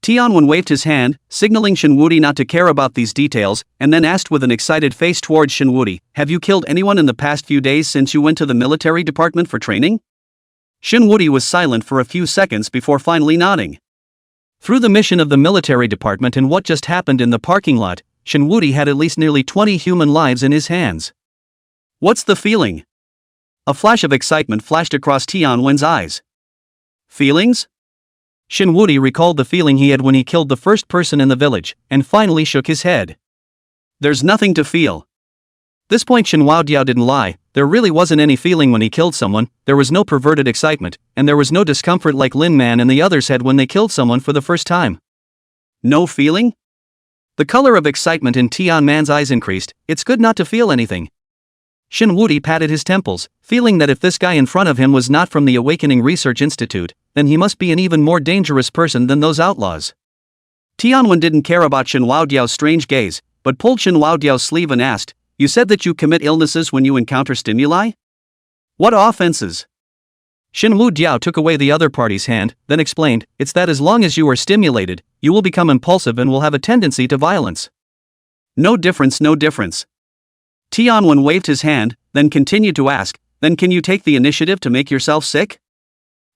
Tianwen waved his hand, signaling Shen Wudi not to care about these details, and then asked with an excited face towards Shen Wudi, "Have you killed anyone in the past few days since you went to the military department for training?" Shen Wudi was silent for a few seconds before finally nodding. Through the mission of the military department and what just happened in the parking lot, Shen Wudi had at least nearly 20 human lives in his hands. "What's the feeling?" A flash of excitement flashed across Tianwen's eyes. "Feelings?" Shen Wudi recalled the feeling he had when he killed the first person in the village, and finally shook his head. "There's nothing to feel." This point Shen Wao Diao didn't lie. There really wasn't any feeling when he killed someone. There was no perverted excitement, and there was no discomfort like Lin Man and the others had when they killed someone for the first time. No feeling? The color of excitement in Tianman's eyes increased. It's good not to feel anything. Shin Wudi patted his temples, feeling that if this guy in front of him was not from the Awakening Research Institute, then he must be an even more dangerous person than those outlaws. Tianwen didn't care about Shin Wudiao's strange gaze, but pulled Shin Wudiao's sleeve and asked, "You said that you commit illnesses when you encounter stimuli? What offenses?" Shin Wudiao took away the other party's hand, then explained, "It's that as long as you are stimulated, you will become impulsive and will have a tendency to violence." No difference, no difference. Tianwen waved his hand, then continued to ask, "Then can you take the initiative to make yourself sick?"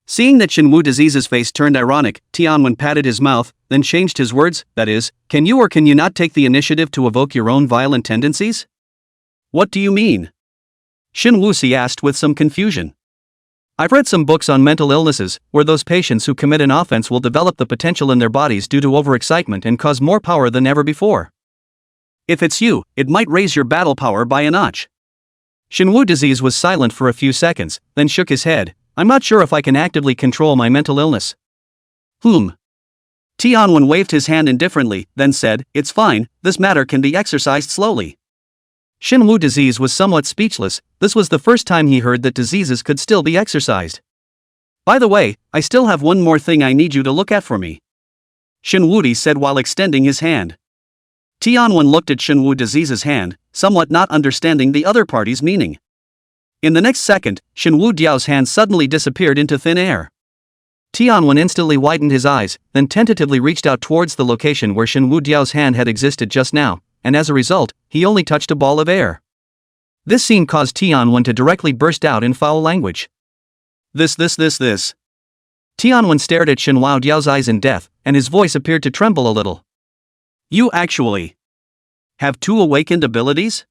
Seeing that Shin Disease's face turned ironic, Tianwen patted his mouth, then changed his words, "That is, can you or can you not take the initiative to evoke your own violent tendencies?" "What do you mean?" Shin Wuxi asked with some confusion. "I've read some books on mental illnesses, where those patients who commit an offense will develop the potential in their bodies due to overexcitement and cause more power than ever before. If it's you, it might raise your battle power by a notch." Shin Disease was silent for a few seconds, then shook his head. "I'm not sure if I can actively control my mental illness." Tianwen waved his hand indifferently, then said, "It's fine, this matter can be exercised slowly." Shin Disease was somewhat speechless. This was the first time he heard that diseases could still be exercised. "By the way, I still have one more thing I need you to look at for me," Shin Wudi said while extending his hand. Tianwen looked at Shin Disease's hand, somewhat not understanding the other party's meaning. In the next second, Shin Wudiao's hand suddenly disappeared into thin air. Tianwen instantly widened his eyes, then tentatively reached out towards the location where Shin Wudiao's hand had existed just now, and as a result, he only touched a ball of air. This scene caused Tianwen to directly burst out in foul language. This. Tianwen stared at Shin Wudiao's eyes in death, and his voice appeared to tremble a little. "You actually have two awakened abilities?"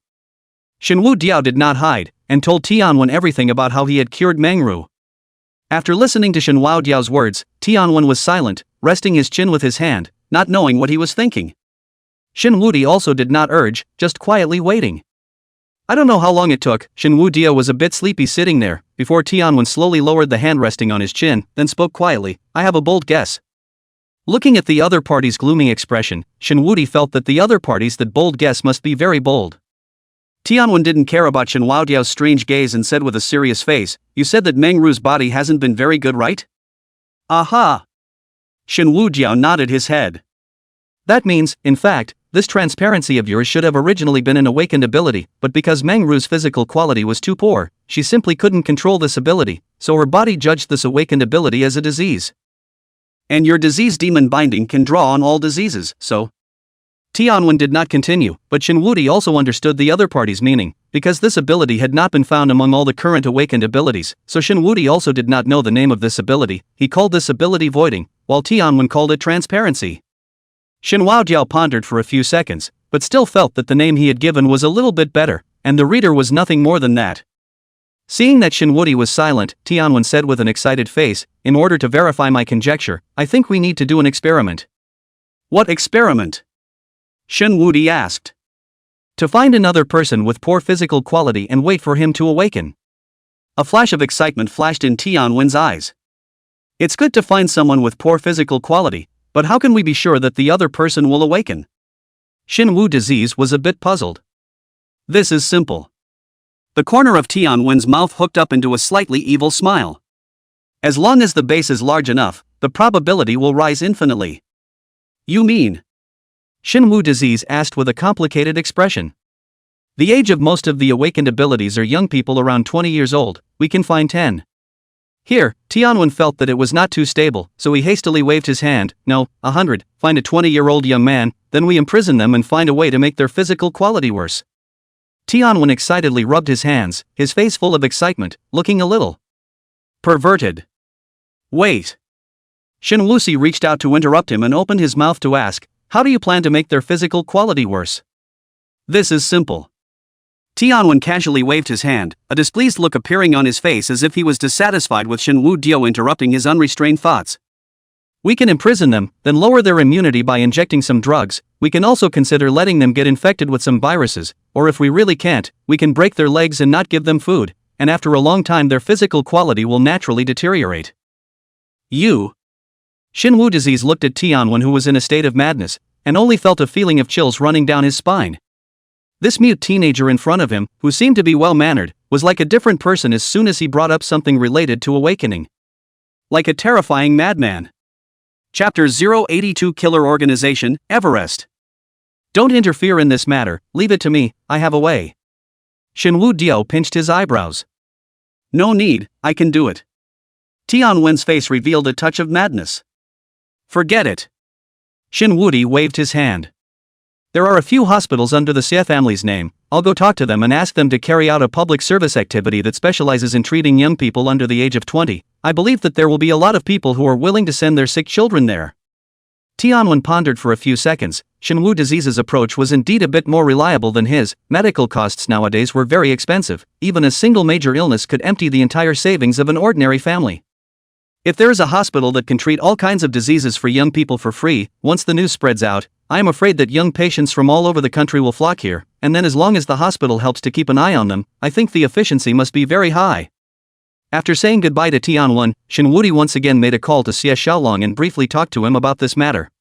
Shin Wudiao did not hide, and told Tianwen everything about how he had cured Mengru. After listening to Shin Wudiao's words, Tianwen was silent, resting his chin with his hand, not knowing what he was thinking. Shin Wudi also did not urge, just quietly waiting. I don't know how long it took. Shin Wudiao was a bit sleepy sitting there, before Tianwen slowly lowered the hand resting on his chin, then spoke quietly, "I have a bold guess." Looking at the other party's gloomy expression, Shin Wudi felt that the other party's that bold guess must be very bold. Tianwen didn't care about Shin Wudiao's strange gaze and said with a serious face, "You said that Mengru's body hasn't been very good, right?" "Aha!" Shin Wudiao nodded his head. "That means, in fact, this transparency of yours should have originally been an awakened ability, but because Mengru's physical quality was too poor, she simply couldn't control this ability, so her body judged this awakened ability as a disease. And your disease demon binding can draw on all diseases, so..." Tianwen did not continue, but Shin Wudi also understood the other party's meaning, because this ability had not been found among all the current awakened abilities, so Shin Wudi also did not know the name of this ability. He called this ability voiding, while Tianwen called it transparency. Shin Wudiao pondered for a few seconds, but still felt that the name he had given was a little bit better, and the reader was nothing more than that. Seeing that Shin Wudi was silent, Tianwen said with an excited face, "In order to verify my conjecture, I think we need to do an experiment." "What experiment?" Shin Wudi asked. "To find another person with poor physical quality and wait for him to awaken." A flash of excitement flashed in Tianwen's eyes. "It's good to find someone with poor physical quality, but how can we be sure that the other person will awaken?" Shin Disease was a bit puzzled. "This is simple." The corner of Tianwen's mouth hooked up into a slightly evil smile. "As long as the base is large enough, the probability will rise infinitely." "You mean?" Shin Disease asked with a complicated expression. "The age of most of the awakened abilities are young people around 20 years old. We can find 10. Here, Tianwen felt that it was not too stable, so he hastily waved his hand. "No, 100, find a 20-year-old young man, then we imprison them and find a way to make their physical quality worse." Tianwen excitedly rubbed his hands, his face full of excitement, looking a little perverted. "Wait." Shin Wuxi reached out to interrupt him and opened his mouth to ask, "How do you plan to make their physical quality worse?" "This is simple." Tianwen casually waved his hand, a displeased look appearing on his face as if he was dissatisfied with Shin Wudiao interrupting his unrestrained thoughts. "We can imprison them, then lower their immunity by injecting some drugs. We can also consider letting them get infected with some viruses, or if we really can't, we can break their legs and not give them food, and after a long time their physical quality will naturally deteriorate." "You Xinwu Disease looked at Tianwen, who was in a state of madness, and only felt a feeling of chills running down his spine. This mute teenager in front of him, who seemed to be well-mannered, was like a different person as soon as he brought up something related to awakening. Like a terrifying madman. Chapter 082 Killer Organization, Everest. Don't interfere in this matter, leave it to me, I have a way. Xinwu Diao pinched his eyebrows. No need, I can do it. Tianwen's face revealed a touch of madness. Forget it. Xinwu Di waved his hand. There are a few hospitals under the Xie family's name. I'll go talk to them and ask them to carry out a public service activity that specializes in treating young people under the age of 20. I believe that there will be a lot of people who are willing to send their sick children there. Tianwen pondered for a few seconds. Xinwu Disease's approach was indeed a bit more reliable than his. Medical costs nowadays were very expensive. Even a single major illness could empty the entire savings of an ordinary family. If there is a hospital that can treat all kinds of diseases for young people for free, once the news spreads out, I am afraid that young patients from all over the country will flock here, and then as long as the hospital helps to keep an eye on them, I think the efficiency must be very high. After saying goodbye to Tianwen, Xinwu Di once again made a call to Xie Xiaolong and briefly talked to him about this matter.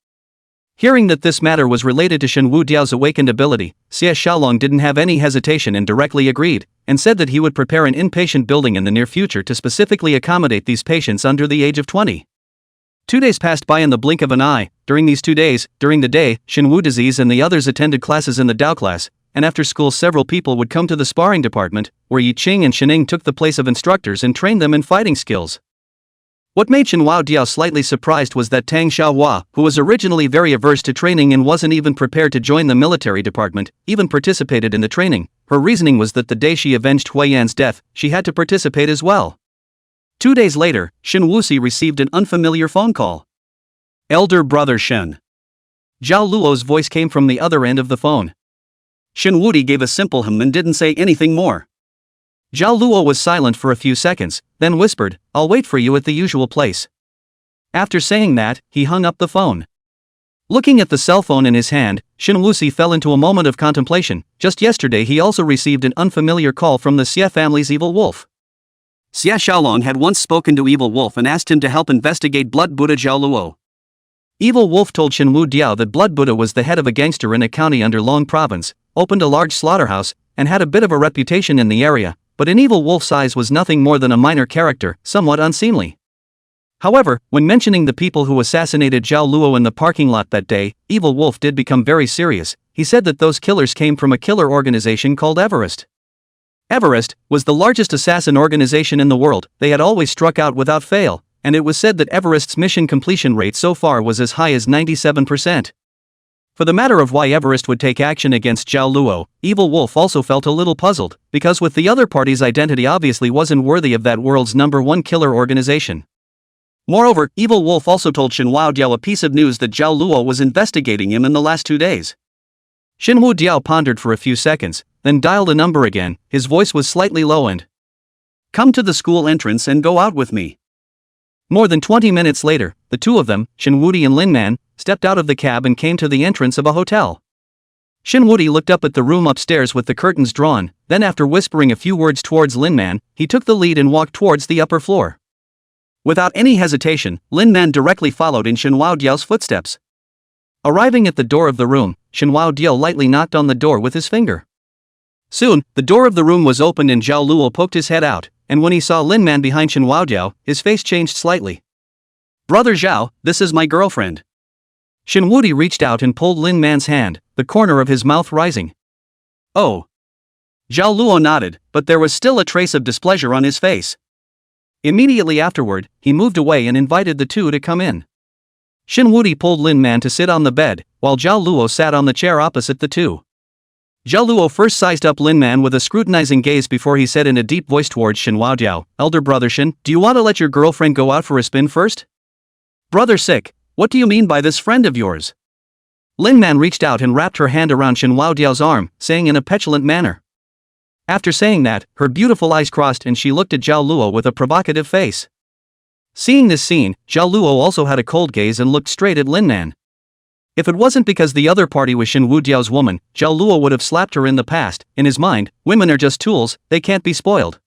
Hearing that this matter was related to Xinwu Diao's awakened ability, Xie Xiaolong didn't have any hesitation and directly agreed, and said that he would prepare an inpatient building in the near future to specifically accommodate these patients under the age of 20. 2 days passed by in the blink of an eye. During these 2 days, during the day, Xinwu Disease and the others attended classes in the Dao class, and after school several people would come to the sparring department, where Yi Qing and Xining took the place of instructors and trained them in fighting skills. What made Xinwu Diao slightly surprised was that Tang Xiaohua, who was originally very averse to training and wasn't even prepared to join the military department, even participated in the training. Her reasoning was that the day she avenged Huiyan's death, she had to participate as well. 2 days later, Xinwu Si received an unfamiliar phone call. Elder brother Shen. Zhao Luo's voice came from the other end of the phone. Xinwu Di gave a simple hum and didn't say anything more. Zhao Luo was silent for a few seconds, then whispered, I'll wait for you at the usual place. After saying that, he hung up the phone. Looking at the cell phone in his hand, Xinwu Si fell into a moment of contemplation. Just yesterday he also received an unfamiliar call from the Xie family's evil wolf. Xie Xiaolong had once spoken to Evil Wolf and asked him to help investigate Blood Buddha Zhao Luo. Evil Wolf told Xinwu Diao that Blood Buddha was the head of a gangster in a county under Long Province, opened a large slaughterhouse, and had a bit of a reputation in the area, but in Evil Wolf's eyes was nothing more than a minor character, somewhat unseemly. However, when mentioning the people who assassinated Zhao Luo in the parking lot that day, Evil Wolf did become very serious. He said that those killers came from a killer organization called Everest. Everest was the largest assassin organization in the world. They had always struck out without fail, and it was said that Everest's mission completion rate so far was as high as 97%. For the matter of why Everest would take action against Zhao Luo, Evil Wolf also felt a little puzzled, because with the other party's identity obviously wasn't worthy of that world's #1 killer organization. Moreover, Evil Wolf also told Xinwu Diao a piece of news that Zhao Luo was investigating him in the last 2 days. Xinwu Diao pondered for a few seconds, then dialed a number again. His voice was slightly low and, Come to the school entrance and go out with me. More than 20 minutes later, the two of them, Xinwu Di and Lin Man, stepped out of the cab and came to the entrance of a hotel. Xinwu Di looked up at the room upstairs with the curtains drawn, then after whispering a few words towards Lin Man, he took the lead and walked towards the upper floor. Without any hesitation, Lin Man directly followed in Xinwu Diao's footsteps. Arriving at the door of the room, Xinwu Diao lightly knocked on the door with his finger. Soon, the door of the room was opened and Zhao Luo poked his head out, and when he saw Lin Man behind Xinwu Diao, his face changed slightly. Brother Zhao, this is my girlfriend. Xinwu Di reached out and pulled Lin Man's hand, the corner of his mouth rising. Oh. Zhao Luo nodded, but there was still a trace of displeasure on his face. Immediately afterward, he moved away and invited the two to come in. Xinwu Di pulled Lin Man to sit on the bed, while Zhao Luo sat on the chair opposite the two. Zhao Luo first sized up Lin Man with a scrutinizing gaze before he said in a deep voice towards Xinwu Diao, Elder brother Shen, do you want to let your girlfriend go out for a spin first? Brother Sick, what do you mean by this friend of yours? Lin Man reached out and wrapped her hand around Xinwu Diao's arm, saying in a petulant manner. After saying that, her beautiful eyes crossed and she looked at Zhao Luo with a provocative face. Seeing this scene, Zhao Luo also had a cold gaze and looked straight at Lin Man. If it wasn't because the other party was Xinwu Diao's woman, Zhao Luo would have slapped her in the past. In his mind, women are just tools, they can't be spoiled.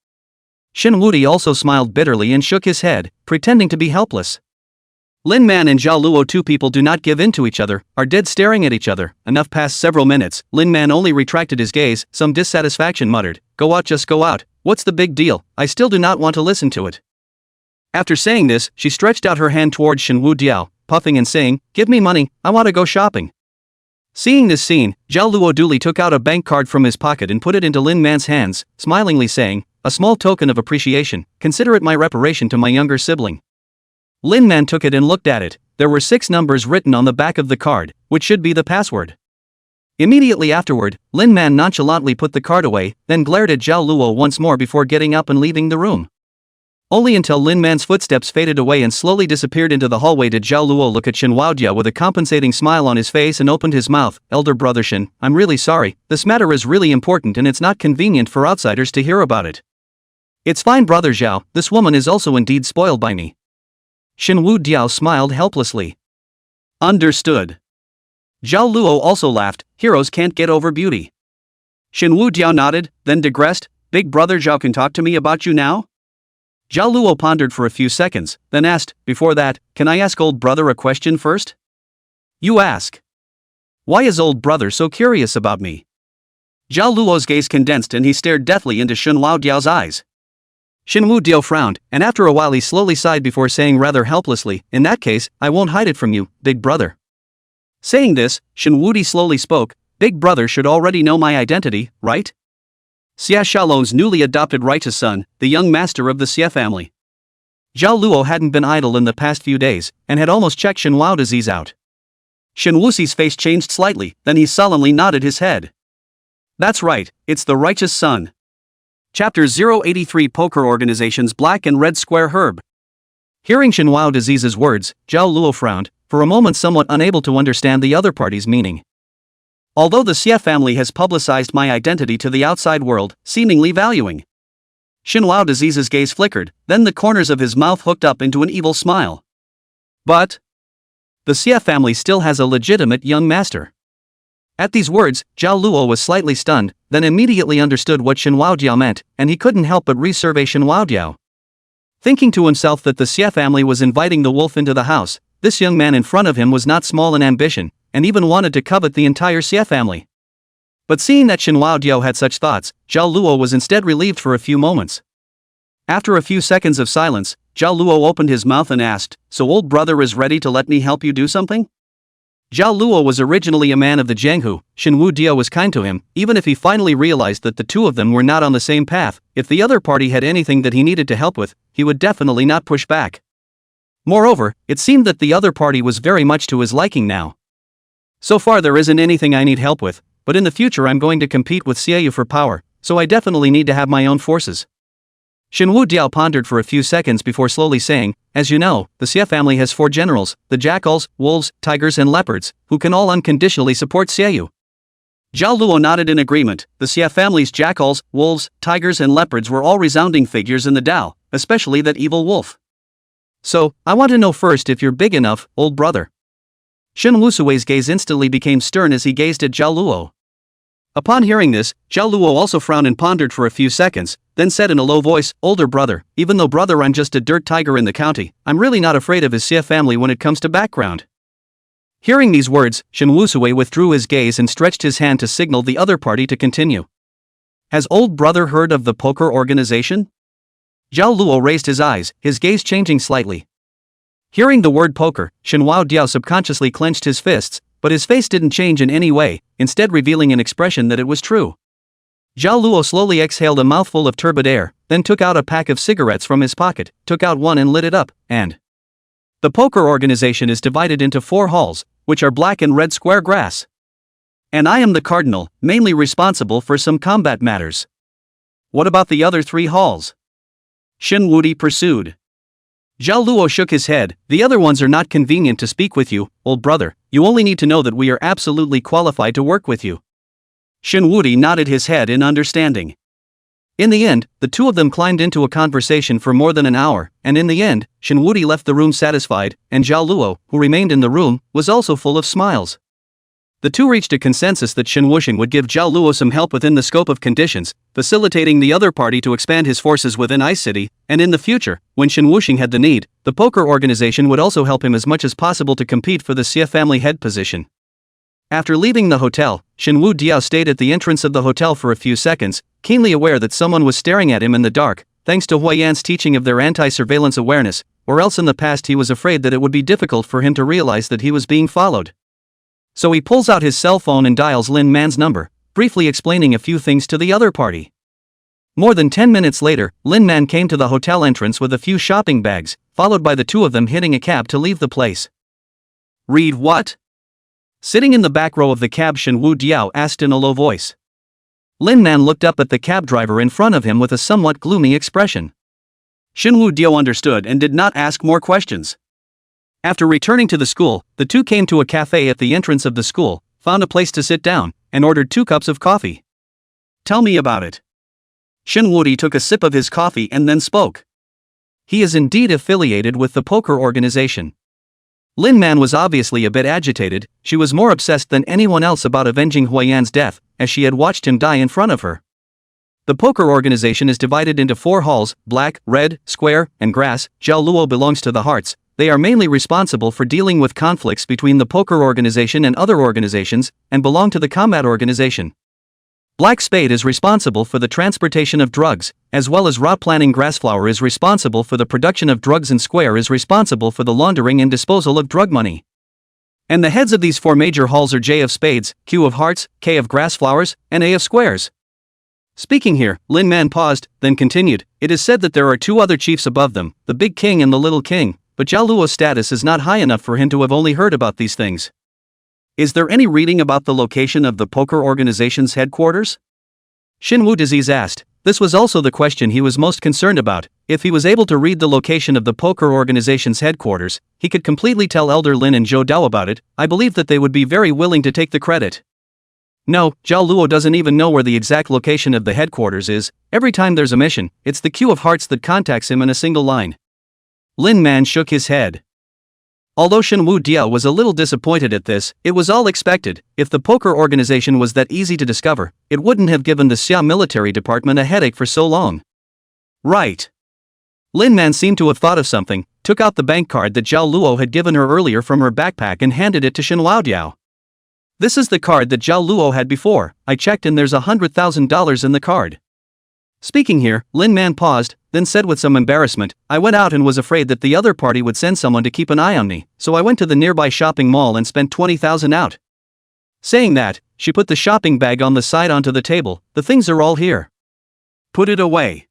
Xinwu Di also smiled bitterly and shook his head, pretending to be helpless. Lin Man and Zhao Luo, two people do not give in to each other, are dead staring at each other. Enough passed several minutes. Lin Man only retracted his gaze, some dissatisfaction, muttered, "Go out, just go out. What's the big deal? I still do not want to listen to it." After saying this, she stretched out her hand towards Shen Wudiao, puffing and saying, "Give me money, I want to go shopping." Seeing this scene, Zhao Luo duly took out a bank card from his pocket and put it into Lin Man's hands, smilingly saying, "A small token of appreciation, consider it my reparation to my younger sibling." Lin Man took it and looked at it. There were 6 numbers written on the back of the card, which should be the password. Immediately afterward, Lin Man nonchalantly put the card away, then glared at Zhao Luo once more before getting up and leaving the room. Only until Lin Man's footsteps faded away and slowly disappeared into the hallway did Zhao Luo look at Shen Wudiao with a compensating smile on his face and opened his mouth. "Elder brother Shen, I'm really sorry, this matter is really important and it's not convenient for outsiders to hear about it." "It's fine, brother Zhao, this woman is also indeed spoiled by me." Shen Wudiao smiled helplessly. "Understood." Zhao Luo also laughed. "Heroes can't get over beauty." Shen Wudiao nodded, then digressed, "Big brother Zhao can talk to me about you now?" Zhao Luo pondered for a few seconds, then asked, "Before that, can I ask old brother a question first?" "You ask." "Why is old brother so curious about me?" Zhao Luo's gaze condensed and he stared deathly into Shen Wudiao's eyes. Shen Wudiao frowned, and after a while he slowly sighed before saying rather helplessly, "In that case, I won't hide it from you, big brother." Saying this, Shen Wudiao slowly spoke, "Big brother should already know my identity, right? Xia Xiaolong's newly adopted righteous son, the young master of the Xia family." Zhao Luo hadn't been idle in the past few days, and had almost checked Shen Wu's disease out. Shen Wuxi's face changed slightly, then he solemnly nodded his head. "That's right, it's the righteous son." Chapter 083 Poker Organization's Black and Red Square Herb. Hearing Shen Wu's disease's words, Zhao Luo frowned, for a moment somewhat unable to understand the other party's meaning. "Although the Xia family has publicized my identity to the outside world, seemingly valuing." Shen Wu's disease's gaze flickered, then the corners of his mouth hooked up into an evil smile. "But the Xia family still has a legitimate young master." At these words, Zhao Luo was slightly stunned, then immediately understood what Shen Wudiao meant, and he couldn't help but resurvey Shen Wudiao. Thinking to himself that the Xia family was inviting the wolf into the house, this young man in front of him was not small in ambition, and even wanted to covet the entire Xia family. But seeing that Shen Wudiao had such thoughts, Zhao Luo was instead relieved for a few moments. After a few seconds of silence, Zhao Luo opened his mouth and asked, "So old brother is ready to let me help you do something?" Zhao Luo was originally a man of the Jianghu. Shen Wudiao was kind to him, even if he finally realized that the two of them were not on the same path. If the other party had anything that he needed to help with, he would definitely not push back. Moreover, it seemed that the other party was very much to his liking now. "So far there isn't anything I need help with, but in the future I'm going to compete with Xiaoyu for power, so I definitely need to have my own forces." Shen Wudiao pondered for a few seconds before slowly saying, "As you know, the Xia family has 4 generals, the jackals, wolves, tigers and leopards, who can all unconditionally support Xiaoyu." Zhao Luo nodded in agreement. The Xia family's jackals, wolves, tigers and leopards were all resounding figures in the Dao, especially that evil wolf. "So, I want to know first if you're big enough, old brother." Shen Wusui's gaze instantly became stern as he gazed at Zhao Luo. Upon hearing this, Zhao Luo also frowned and pondered for a few seconds, then said in a low voice, "Older brother, even though brother I'm just a dirt tiger in the county, I'm really not afraid of his Xia family when it comes to background." Hearing these words, Shen Wusui withdrew his gaze and stretched his hand to signal the other party to continue. "Has old brother heard of the poker organization?" Zhao Luo raised his eyes, his gaze changing slightly. Hearing the word poker, Shen Wudiao subconsciously clenched his fists, but his face didn't change in any way, instead revealing an expression that it was true. Zhao Luo slowly exhaled a mouthful of turbid air, then took out a pack of cigarettes from his pocket, took out one and lit it up, and the poker organization is divided into 4 halls, which are black and red square grass. And I am the cardinal, mainly responsible for some combat matters. What about the other 3 halls? Shen Wudi pursued. Zhao Luo shook his head. "The other ones are not convenient to speak with you, old brother, you only need to know that we are absolutely qualified to work with you." Shen Wudi nodded his head in understanding. In the end, the two of them climbed into a conversation for more than an hour, and in the end, Shen Wudi left the room satisfied, and Zhao Luo, who remained in the room, was also full of smiles. The two reached a consensus that Shen Wuxing would give Zhao Luo some help within the scope of conditions, facilitating the other party to expand his forces within Ice City, and in the future, when Shen Wuxing had the need, the poker organization would also help him as much as possible to compete for the Xie family head position. After leaving the hotel, Shen Wu Diao stayed at the entrance of the hotel for a few seconds, keenly aware that someone was staring at him in the dark, thanks to Huayan's teaching of their anti-surveillance awareness, or else in the past he was afraid that it would be difficult for him to realize that he was being followed. So he pulls out his cell phone and dials Lin Man's number, briefly explaining a few things to the other party. More than 10 minutes later, Lin Man came to the hotel entrance with a few shopping bags, followed by the two of them hitting a cab to leave the place. "Read what?" Sitting in the back row of the cab, Shen Wu Diao asked in a low voice. Lin Man looked up at the cab driver in front of him with a somewhat gloomy expression. Shen Wu Diao understood and did not ask more questions. After returning to the school, the two came to a cafe at the entrance of the school, found a place to sit down, and ordered 2 cups of coffee. "Tell me about it." Shen Wudi took a sip of his coffee and then spoke. He is indeed affiliated with the poker organization. Lin Man was obviously a bit agitated. She was more obsessed than anyone else about avenging Huayan's death, as she had watched him die in front of her. The poker organization is divided into 4 halls: black, red, square, and grass. Zhao Luo belongs to the hearts. They are mainly responsible for dealing with conflicts between the poker organization and other organizations, and belong to the combat organization. Black Spade is responsible for the transportation of drugs, as well as raw planning. Grassflower is responsible for the production of drugs, and Square is responsible for the laundering and disposal of drug money. And the heads of these 4 major halls are J of Spades, Q of Hearts, K of Grassflowers, and A of Squares. Speaking here, Lin Man paused, then continued. It is said that there are 2 other chiefs above them, the Big King and the Little King, but Zhao Luo's status is not high enough for him to have only heard about these things. Is there any reading about the location of the poker organization's headquarters? Shen Wu Disease asked. This was also the question he was most concerned about. If he was able to read the location of the poker organization's headquarters, he could completely tell Elder Lin and Zhou Dao about it. I believe that they would be very willing to take the credit. No, Zhao Luo doesn't even know where the exact location of the headquarters is. Every time there's a mission, it's the Q of Hearts that contacts him in a single line. Lin Man shook his head. Although Shen Wu Diao was a little disappointed at this, it was all expected. If the poker organization was that easy to discover, it wouldn't have given the Xia military department a headache for so long. Right. Lin Man seemed to have thought of something, took out the bank card that Zhao Luo had given her earlier from her backpack and handed it to Shen Wu Diao. This is the card that Zhao Luo had before. I checked and there's $100,000 in the card. Speaking here, Lin Man paused, then said with some embarrassment, I went out and was afraid that the other party would send someone to keep an eye on me, so I went to the nearby shopping mall and spent 20,000 out. Saying that, she put the shopping bag on the side onto the table. The things are all here. Put it away.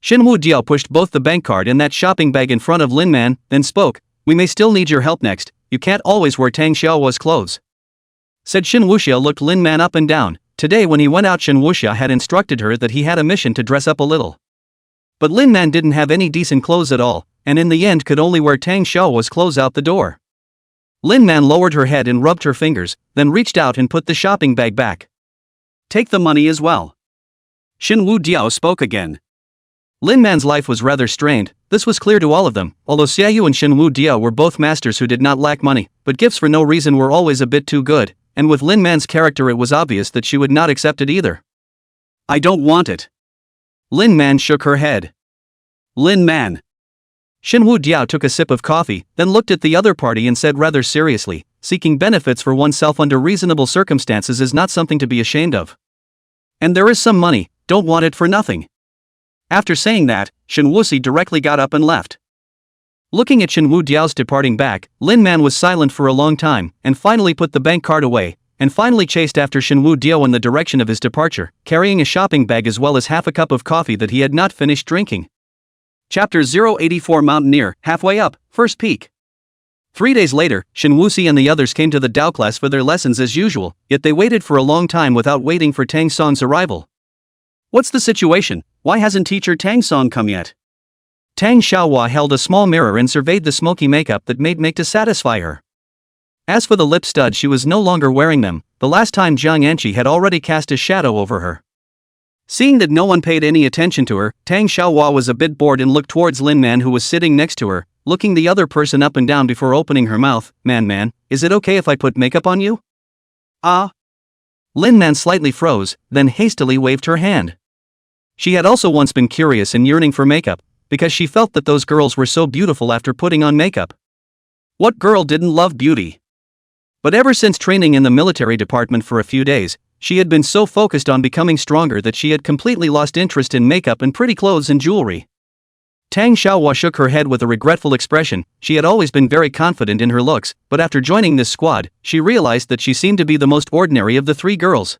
Shen Wu Diao pushed both the bank card and that shopping bag in front of Lin Man, then spoke. We may still need your help next. You can't always wear Tang Xiaohua's clothes. Said Shen Wuxia looked Lin Man up and down. Today when he went out, Shen Wuxia had instructed her that he had a mission to dress up a little. But Lin Man didn't have any decent clothes at all, and in the end could only wear Tang Xiaohua's clothes out the door. Lin Man lowered her head and rubbed her fingers, then reached out and put the shopping bag back. Take the money as well. Shen Wu Diao spoke again. Lin Man's life was rather strained. This was clear to all of them, although Xiaoyu and Shen Wu Diao were both masters who did not lack money, but gifts for no reason were always a bit too good, and with Lin Man's character it was obvious that she would not accept it either. I don't want it. Lin Man shook her head. Lin Man. Shen Wu Diao took a sip of coffee, then looked at the other party and said rather seriously, seeking benefits for oneself under reasonable circumstances is not something to be ashamed of. And there is some money, don't want it for nothing. After saying that, Shen Wuxi directly got up and left. Looking at Shen Wu Diao's departing back, Lin Man was silent for a long time, and finally put the bank card away, and finally chased after Shen Wu Diao in the direction of his departure, carrying a shopping bag as well as half a cup of coffee that he had not finished drinking. Chapter 084 Mountaineer, halfway up, first peak. 3 days later, Shen Wuxi and the others came to the Dao class for their lessons as usual, yet they waited for a long time without waiting for Tang Song's arrival. What's the situation? Why hasn't teacher Tang Song come yet? Tang Xiaohua held a small mirror and surveyed the smoky makeup that made make to satisfy her. As for the lip studs, she was no longer wearing them. The last time Jiang Anqi had already cast a shadow over her. Seeing that no one paid any attention to her, Tang Xiaohua was a bit bored and looked towards Lin Man who was sitting next to her, looking the other person up and down before opening her mouth. Man, is it okay if I put makeup on you? Ah. Lin Man slightly froze, then hastily waved her hand. She had also once been curious and yearning for makeup, because she felt that those girls were so beautiful after putting on makeup. What girl didn't love beauty? But ever since training in the military department for a few days, she had been so focused on becoming stronger that she had completely lost interest in makeup and pretty clothes and jewelry. Tang Xiaohua shook her head with a regretful expression. She had always been very confident in her looks, but after joining this squad, she realized that she seemed to be the most ordinary of the three girls.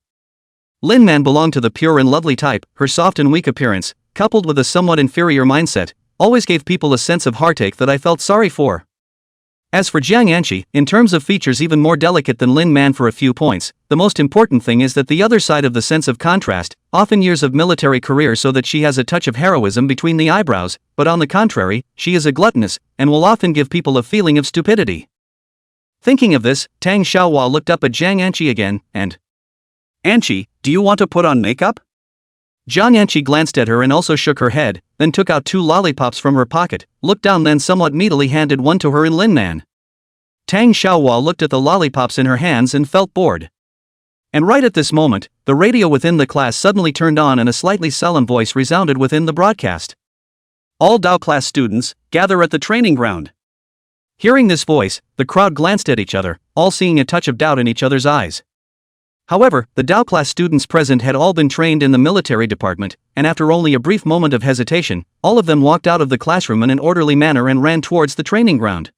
Lin Man belonged to the pure and lovely type. Her soft and weak appearance, coupled with a somewhat inferior mindset, always gave people a sense of heartache that I felt sorry for. As for Jiang Yanqi, in terms of features even more delicate than Lin Man for a few points, the most important thing is that the other side of the sense of contrast, often years of military career, so that she has a touch of heroism between the eyebrows, but on the contrary, she is a gluttonous, and will often give people a feeling of stupidity. Thinking of this, Tang Xiaohua looked up at Jiang Yanqi again, and, "Yanqi, do you want to put on makeup?" Jiang Yanqi glanced at her and also shook her head, then took out 2 lollipops from her pocket, looked down, then somewhat meatily handed one to her and Lin Man. Tang Xiaohua looked at the lollipops in her hands and felt bored. And right at this moment, the radio within the class suddenly turned on and a slightly solemn voice resounded within the broadcast. "All Dao class students, gather at the training ground." Hearing this voice, the crowd glanced at each other, all seeing a touch of doubt in each other's eyes. However, the Dao class students present had all been trained in the military department, and after only a brief moment of hesitation, all of them walked out of the classroom in an orderly manner and ran towards the training ground.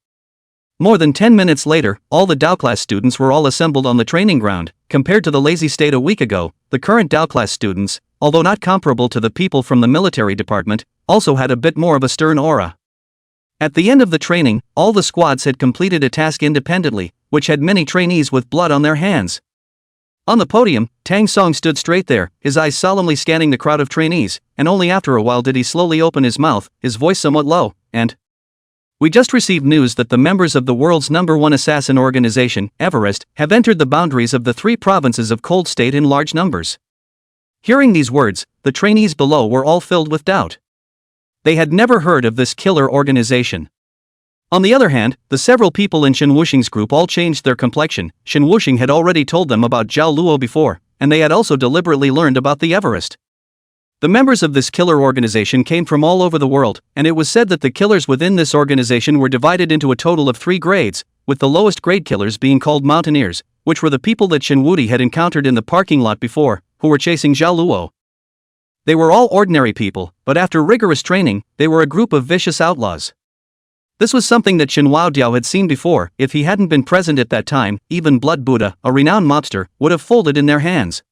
More than 10 minutes later, all the Dao class students were all assembled on the training ground. Compared to the lazy state a week ago, the current Dao class students, although not comparable to the people from the military department, also had a bit more of a stern aura. At the end of the training, all the squads had completed a task independently, which had many trainees with blood on their hands. On the podium, Tang Song stood straight there, his eyes solemnly scanning the crowd of trainees, and only after a while did he slowly open his mouth, his voice somewhat low, and, "We just received news that the members of the world's #1 assassin organization, Everest, have entered the boundaries of the 3 provinces of Cold State in large numbers." Hearing these words, the trainees below were all filled with doubt. They had never heard of this killer organization. On the other hand, the several people in Shen Wuxing's group all changed their complexion. Shen Wuxing had already told them about Zhao Luo before, and they had also deliberately learned about the Everest. The members of this killer organization came from all over the world, and it was said that the killers within this organization were divided into a total of 3 grades, with the lowest grade killers being called mountaineers, which were the people that Shen Wudi had encountered in the parking lot before, who were chasing Zhao Luo. They were all ordinary people, but after rigorous training, they were a group of vicious outlaws. This was something that Shen Waodiao had seen before. If he hadn't been present at that time, even Blood Buddha, a renowned mobster, would have folded in their hands.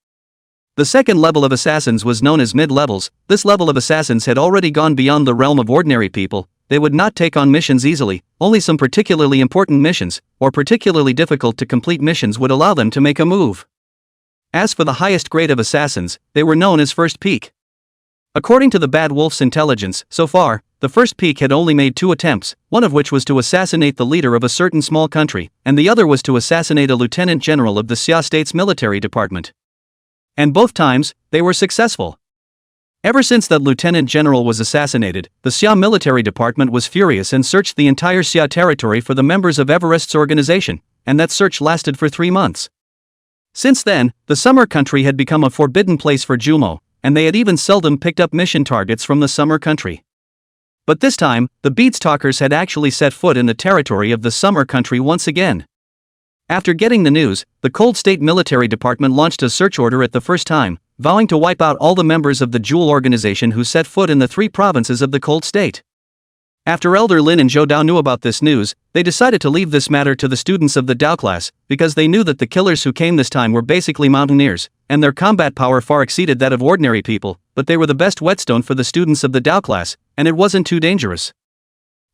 The second level of assassins was known as mid-levels. This level of assassins had already gone beyond the realm of ordinary people. They would not take on missions easily, only some particularly important missions, or particularly difficult to complete missions would allow them to make a move. As for the highest grade of assassins, they were known as First Peak. According to the Bad Wolf's intelligence, so far, the First Peak had only made 2 attempts, one of which was to assassinate the leader of a certain small country, and the other was to assassinate a lieutenant general of the Xia State's military department. And both times, they were successful. Ever since that lieutenant general was assassinated, the Xia military department was furious and searched the entire Xia territory for the members of Everest's organization, and that search lasted for 3 months. Since then, the summer country had become a forbidden place for Jumo, and they had even seldom picked up mission targets from the summer country. But this time, the Beats Talkers had actually set foot in the territory of the summer country once again. After getting the news, the Cold State Military Department launched a search order at the first time, vowing to wipe out all the members of the Jewel organization who set foot in the 3 provinces of the Cold State. After Elder Lin and Zhou Dao knew about this news, they decided to leave this matter to the students of the Dao class, because they knew that the killers who came this time were basically mountaineers, and their combat power far exceeded that of ordinary people, but they were the best whetstone for the students of the Dao class, and it wasn't too dangerous.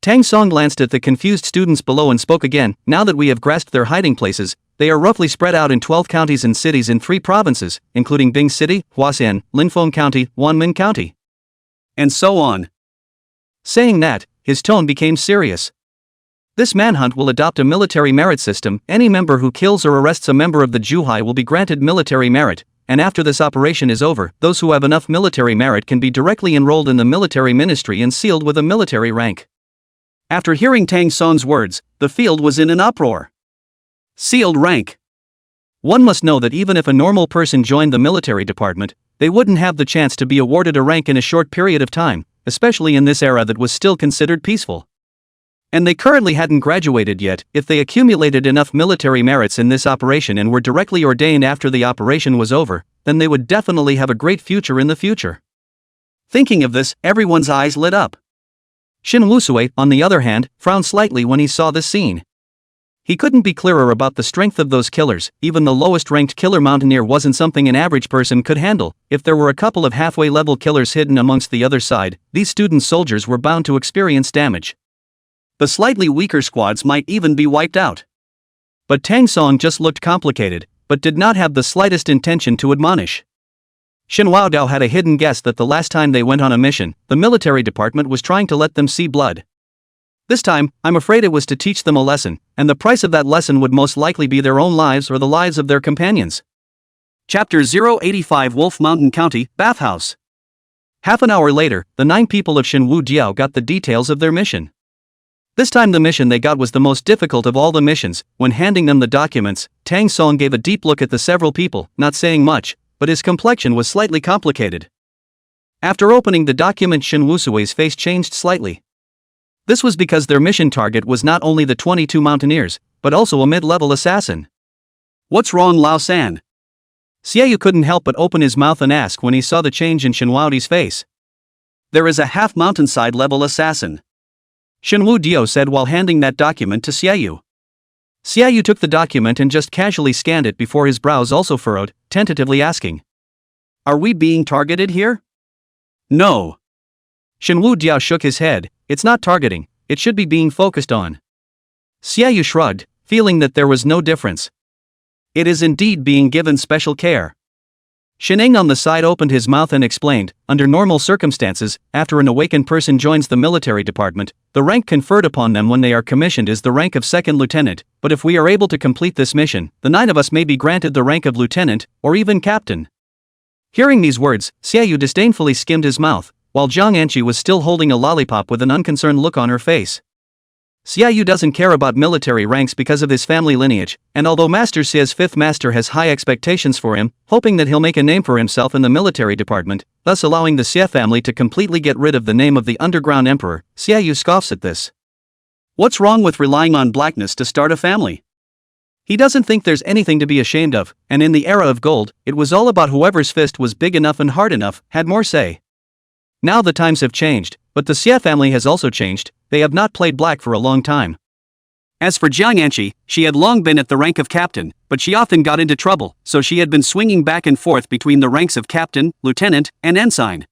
Tang Song glanced at the confused students below and spoke again. "Now that we have grasped their hiding places, they are roughly spread out in 12 counties and cities in 3 provinces, including Bing City, Huashan, Linfeng County, Wanmin County, and so on." Saying that, his tone became serious. "This manhunt will adopt a military merit system. Any member who kills or arrests a member of the Zhuhai will be granted military merit, and after this operation is over, those who have enough military merit can be directly enrolled in the military ministry and sealed with a military rank." After hearing Tang Song's words, the field was in an uproar. Sealed rank. One must know that even if a normal person joined the military department, they wouldn't have the chance to be awarded a rank in a short period of time, especially in this era that was still considered peaceful. And they currently hadn't graduated yet. If they accumulated enough military merits in this operation and were directly ordained after the operation was over, then they would definitely have a great future in the future. Thinking of this, everyone's eyes lit up. Shin Woo-sue, on the other hand, frowned slightly when he saw this scene. He couldn't be clearer about the strength of those killers. Even the lowest-ranked killer mountaineer wasn't something an average person could handle. If there were a couple of halfway-level killers hidden amongst the other side, these student soldiers were bound to experience damage. The slightly weaker squads might even be wiped out. But Tang Song just looked complicated, but did not have the slightest intention to admonish. Shin Woo-dao had a hidden guess that the last time they went on a mission, the military department was trying to let them see blood. This time, I'm afraid it was to teach them a lesson, and the price of that lesson would most likely be their own lives or the lives of their companions. Chapter 085 Wolf Mountain County, Bathhouse. Half an hour later, the 9 people of Shin Woo-diao got the details of their mission. This time the mission they got was the most difficult of all the missions. When handing them the documents, Tang Song gave a deep look at the several people, not saying much, but his complexion was slightly complicated. After opening the document, Shin Woo-sue's face changed slightly. This was because their mission target was not only the 22 mountaineers, but also a mid-level assassin. "What's wrong, Lao San?" Xiaoyu couldn't help but open his mouth and ask when he saw the change in Shin Woo-di's face. "There is a half-mountainside level assassin," Shin Woo-diao said while handing that document to Xiaoyu. Xiaoyu took the document and just casually scanned it before his brows also furrowed, tentatively asking, "Are we being targeted here?" "No." Shin Woo-diao shook his head. "It's not targeting, it should be being focused on." Xiaoyu shrugged, feeling that there was no difference. "It is indeed being given special care." Shining on the side opened his mouth and explained, under normal circumstances, after an awakened person joins the military department, the rank conferred upon them when they are commissioned is the rank of second lieutenant, but if we are able to complete this mission, the 9 of us may be granted the rank of lieutenant, or even captain. Hearing these words, Xiaoyu disdainfully skimmed his mouth, while Zhang Anqi was still holding a lollipop with an unconcerned look on her face. Xiaoyu doesn't care about military ranks because of his family lineage, and although Master Xia's 5th master has high expectations for him, hoping that he'll make a name for himself in the military department, thus allowing the Xia family to completely get rid of the name of the underground emperor, Xiaoyu scoffs at this. What's wrong with relying on blackness to start a family? He doesn't think there's anything to be ashamed of, and in the era of gold, it was all about whoever's fist was big enough and hard enough, had more say. Now the times have changed, but the Xia family has also changed. They have not played black for a long time. As for Zhang Anqi, she had long been at the rank of captain, but she often got into trouble, so she had been swinging back and forth between the ranks of captain, lieutenant, and ensign.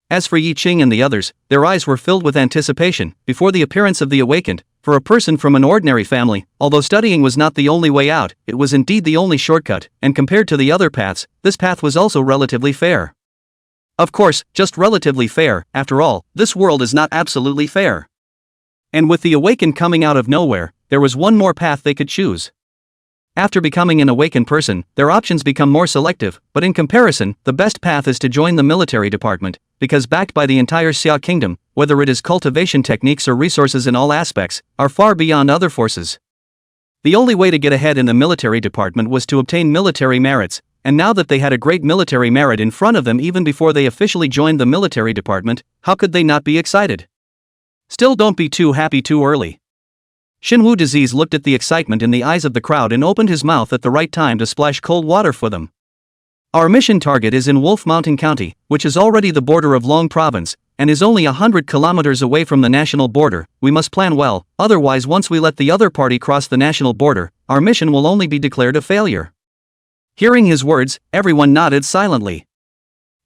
As for Yi Qing and the others, their eyes were filled with anticipation before the appearance of the awakened. For a person from an ordinary family, although studying was not the only way out, it was indeed the only shortcut, and compared to the other paths, this path was also relatively fair. Of course, just relatively fair. After all, this world is not absolutely fair. And with the awakened coming out of nowhere, there was one more path they could choose. After becoming an awakened person, their options become more selective, but in comparison, the best path is to join the military department, because backed by the entire Xia kingdom, whether it is cultivation techniques or resources in all aspects, are far beyond other forces. The only way to get ahead in the military department was to obtain military merits, and now that they had a great military merit in front of them even before they officially joined the military department, how could they not be excited? Still, don't be too happy too early. Shin Woo Disease looked at the excitement in the eyes of the crowd and opened his mouth at the right time to splash cold water for them. Our mission target is in Wolf Mountain County, which is already the border of Long Province, and is only 100 kilometers away from the national border. We must plan well, otherwise once we let the other party cross the national border, our mission will only be declared a failure. Hearing his words, everyone nodded silently.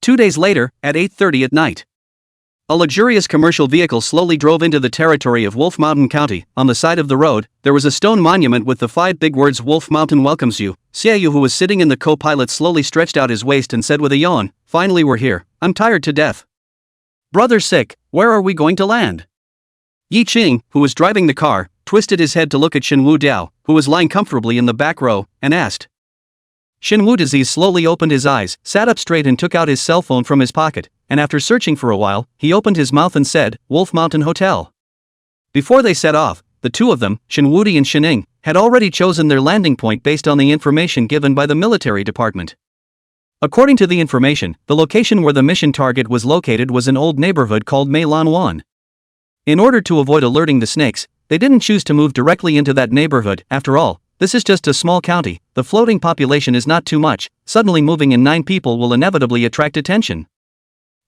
2 days later, at 8:30 at night, a luxurious commercial vehicle slowly drove into the territory of Wolf Mountain County. On the side of the road, there was a stone monument with the 5 big words Wolf Mountain welcomes you. Xiaoyu, who was sitting in the co-pilot, slowly stretched out his waist and said with a yawn, "Finally we're here, I'm tired to death." "Brother sick, where are we going to land?" Yi Qing, who was driving the car, twisted his head to look at Shin Woo-diao, who was lying comfortably in the back row, and asked. Shin Woo Disease slowly opened his eyes, sat up straight and took out his cell phone from his pocket, and after searching for a while, he opened his mouth and said, "Wolf Mountain Hotel." Before they set off, the two of them, Shin Woody and Shining, had already chosen their landing point based on the information given by the military department. According to the information, the location where the mission target was located was an old neighborhood called Meilanwan. In order to avoid alerting the snakes, they didn't choose to move directly into that neighborhood. After all, this is just a small county, the floating population is not too much, suddenly moving in 9 people will inevitably attract attention.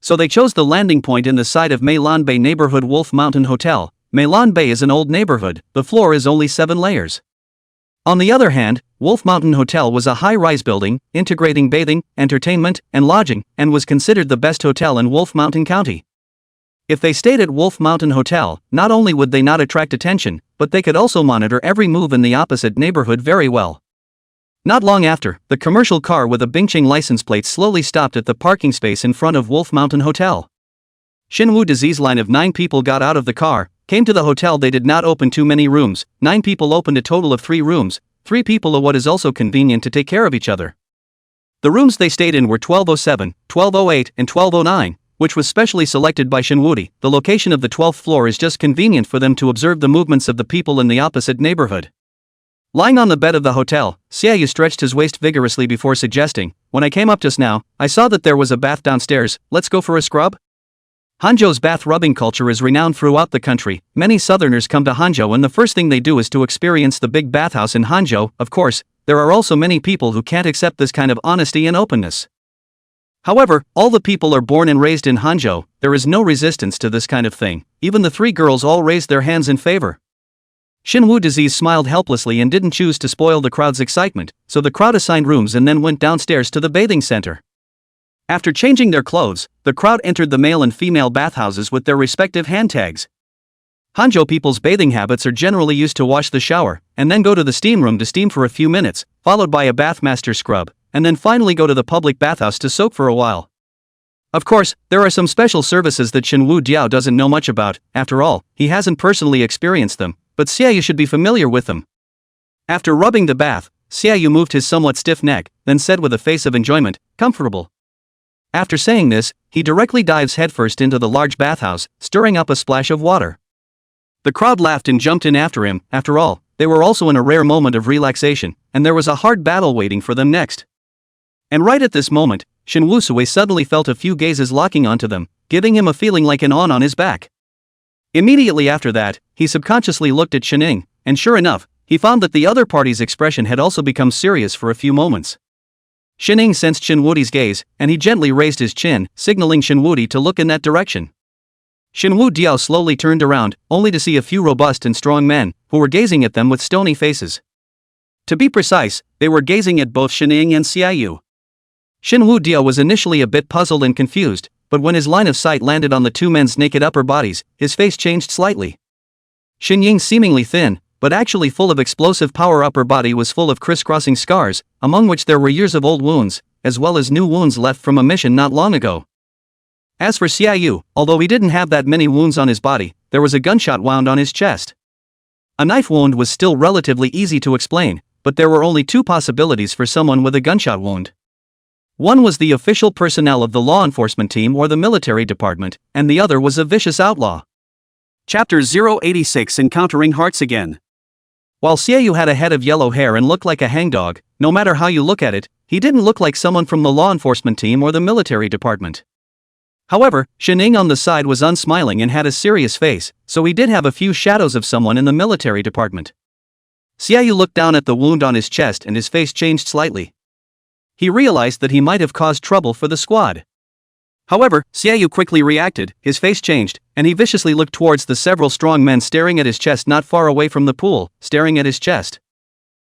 So they chose the landing point in the side of Meilan Bay neighborhood Wolf Mountain Hotel. Meilan Bay is an old neighborhood, the floor is only 7 layers. On the other hand, Wolf Mountain Hotel was a high-rise building, integrating bathing, entertainment, and lodging, and was considered the best hotel in Wolf Mountain County. If they stayed at Wolf Mountain Hotel, not only would they not attract attention, but they could also monitor every move in the opposite neighborhood very well. Not long after, the commercial car with a Bingqing license plate slowly stopped at the parking space in front of Wolf Mountain Hotel. Xinwu Disease line of 9 people got out of the car, came to the hotel. They did not open too many rooms, 9 people opened a total of 3 rooms, 3 people are what is also convenient to take care of each other. The rooms they stayed in were 1207, 1208, and 1209. Which was specially selected by Xinwu. The location of the 12th floor is just convenient for them to observe the movements of the people in the opposite neighborhood. Lying on the bed of the hotel, Xiaoyu stretched his waist vigorously before suggesting, "When I came up just now, I saw that there was a bath downstairs, let's go for a scrub?" Hanzhou's bath rubbing culture is renowned throughout the country. Many southerners come to Hanzhou and the first thing they do is to experience the big bathhouse in Hanzhou. Of course, there are also many people who can't accept this kind of honesty and openness. However, all the people are born and raised in Hanzhou, there is no resistance to this kind of thing. Even the 3 girls all raised their hands in favor. Xinwu Disease smiled helplessly and didn't choose to spoil the crowd's excitement, so the crowd assigned rooms and then went downstairs to the bathing center. After changing their clothes, the crowd entered the male and female bathhouses with their respective hand tags. Hanzhou people's bathing habits are generally used to wash the shower, and then go to the steam room to steam for a few minutes, followed by a bathmaster scrub, and then finally go to the public bathhouse to soak for a while. Of course, there are some special services that Xinwu Diao doesn't know much about. After all, he hasn't personally experienced them, but Xiaoyu should be familiar with them. After rubbing the bath, Xiaoyu moved his somewhat stiff neck, then said with a face of enjoyment, "Comfortable." After saying this, he directly dives headfirst into the large bathhouse, stirring up a splash of water. The crowd laughed and jumped in after him. After all, they were also in a rare moment of relaxation, and there was a hard battle waiting for them next. And right at this moment, Xinwu Sui suddenly felt a few gazes locking onto them, giving him a feeling like an on his back. Immediately after that, he subconsciously looked at Xining, and sure enough, he found that the other party's expression had also become serious for a few moments. Xining sensed Xinwu's gaze, and he gently raised his chin, signaling Xinwu to look in that direction. Xinwu Diao slowly turned around, only to see a few robust and strong men, who were gazing at them with stony faces. To be precise, they were gazing at both Xining and Xiaoyu. Xinwu Diao was initially a bit puzzled and confused, but when his line of sight landed on the 2 men's naked upper bodies, his face changed slightly. Xinying's seemingly thin, but actually full of explosive power upper body was full of crisscrossing scars, among which there were years of old wounds, as well as new wounds left from a mission not long ago. As for Xiaoyu, although he didn't have that many wounds on his body, there was a gunshot wound on his chest. A knife wound was still relatively easy to explain, but there were only 2 possibilities for someone with a gunshot wound. One was the official personnel of the law enforcement team or the military department, and the other was a vicious outlaw. Chapter 086 Encountering Hearts Again. While Xiaoyu had a head of yellow hair and looked like a hangdog, no matter how you look at it, he didn't look like someone from the law enforcement team or the military department. However, Xining on the side was unsmiling and had a serious face, so he did have a few shadows of someone in the military department. Xiaoyu looked down at the wound on his chest and his face changed slightly. He realized that he might have caused trouble for the squad. However, Xiaoyu quickly reacted, his face changed, and he viciously looked towards the several strong men staring at his chest not far away from the pool, staring at his chest.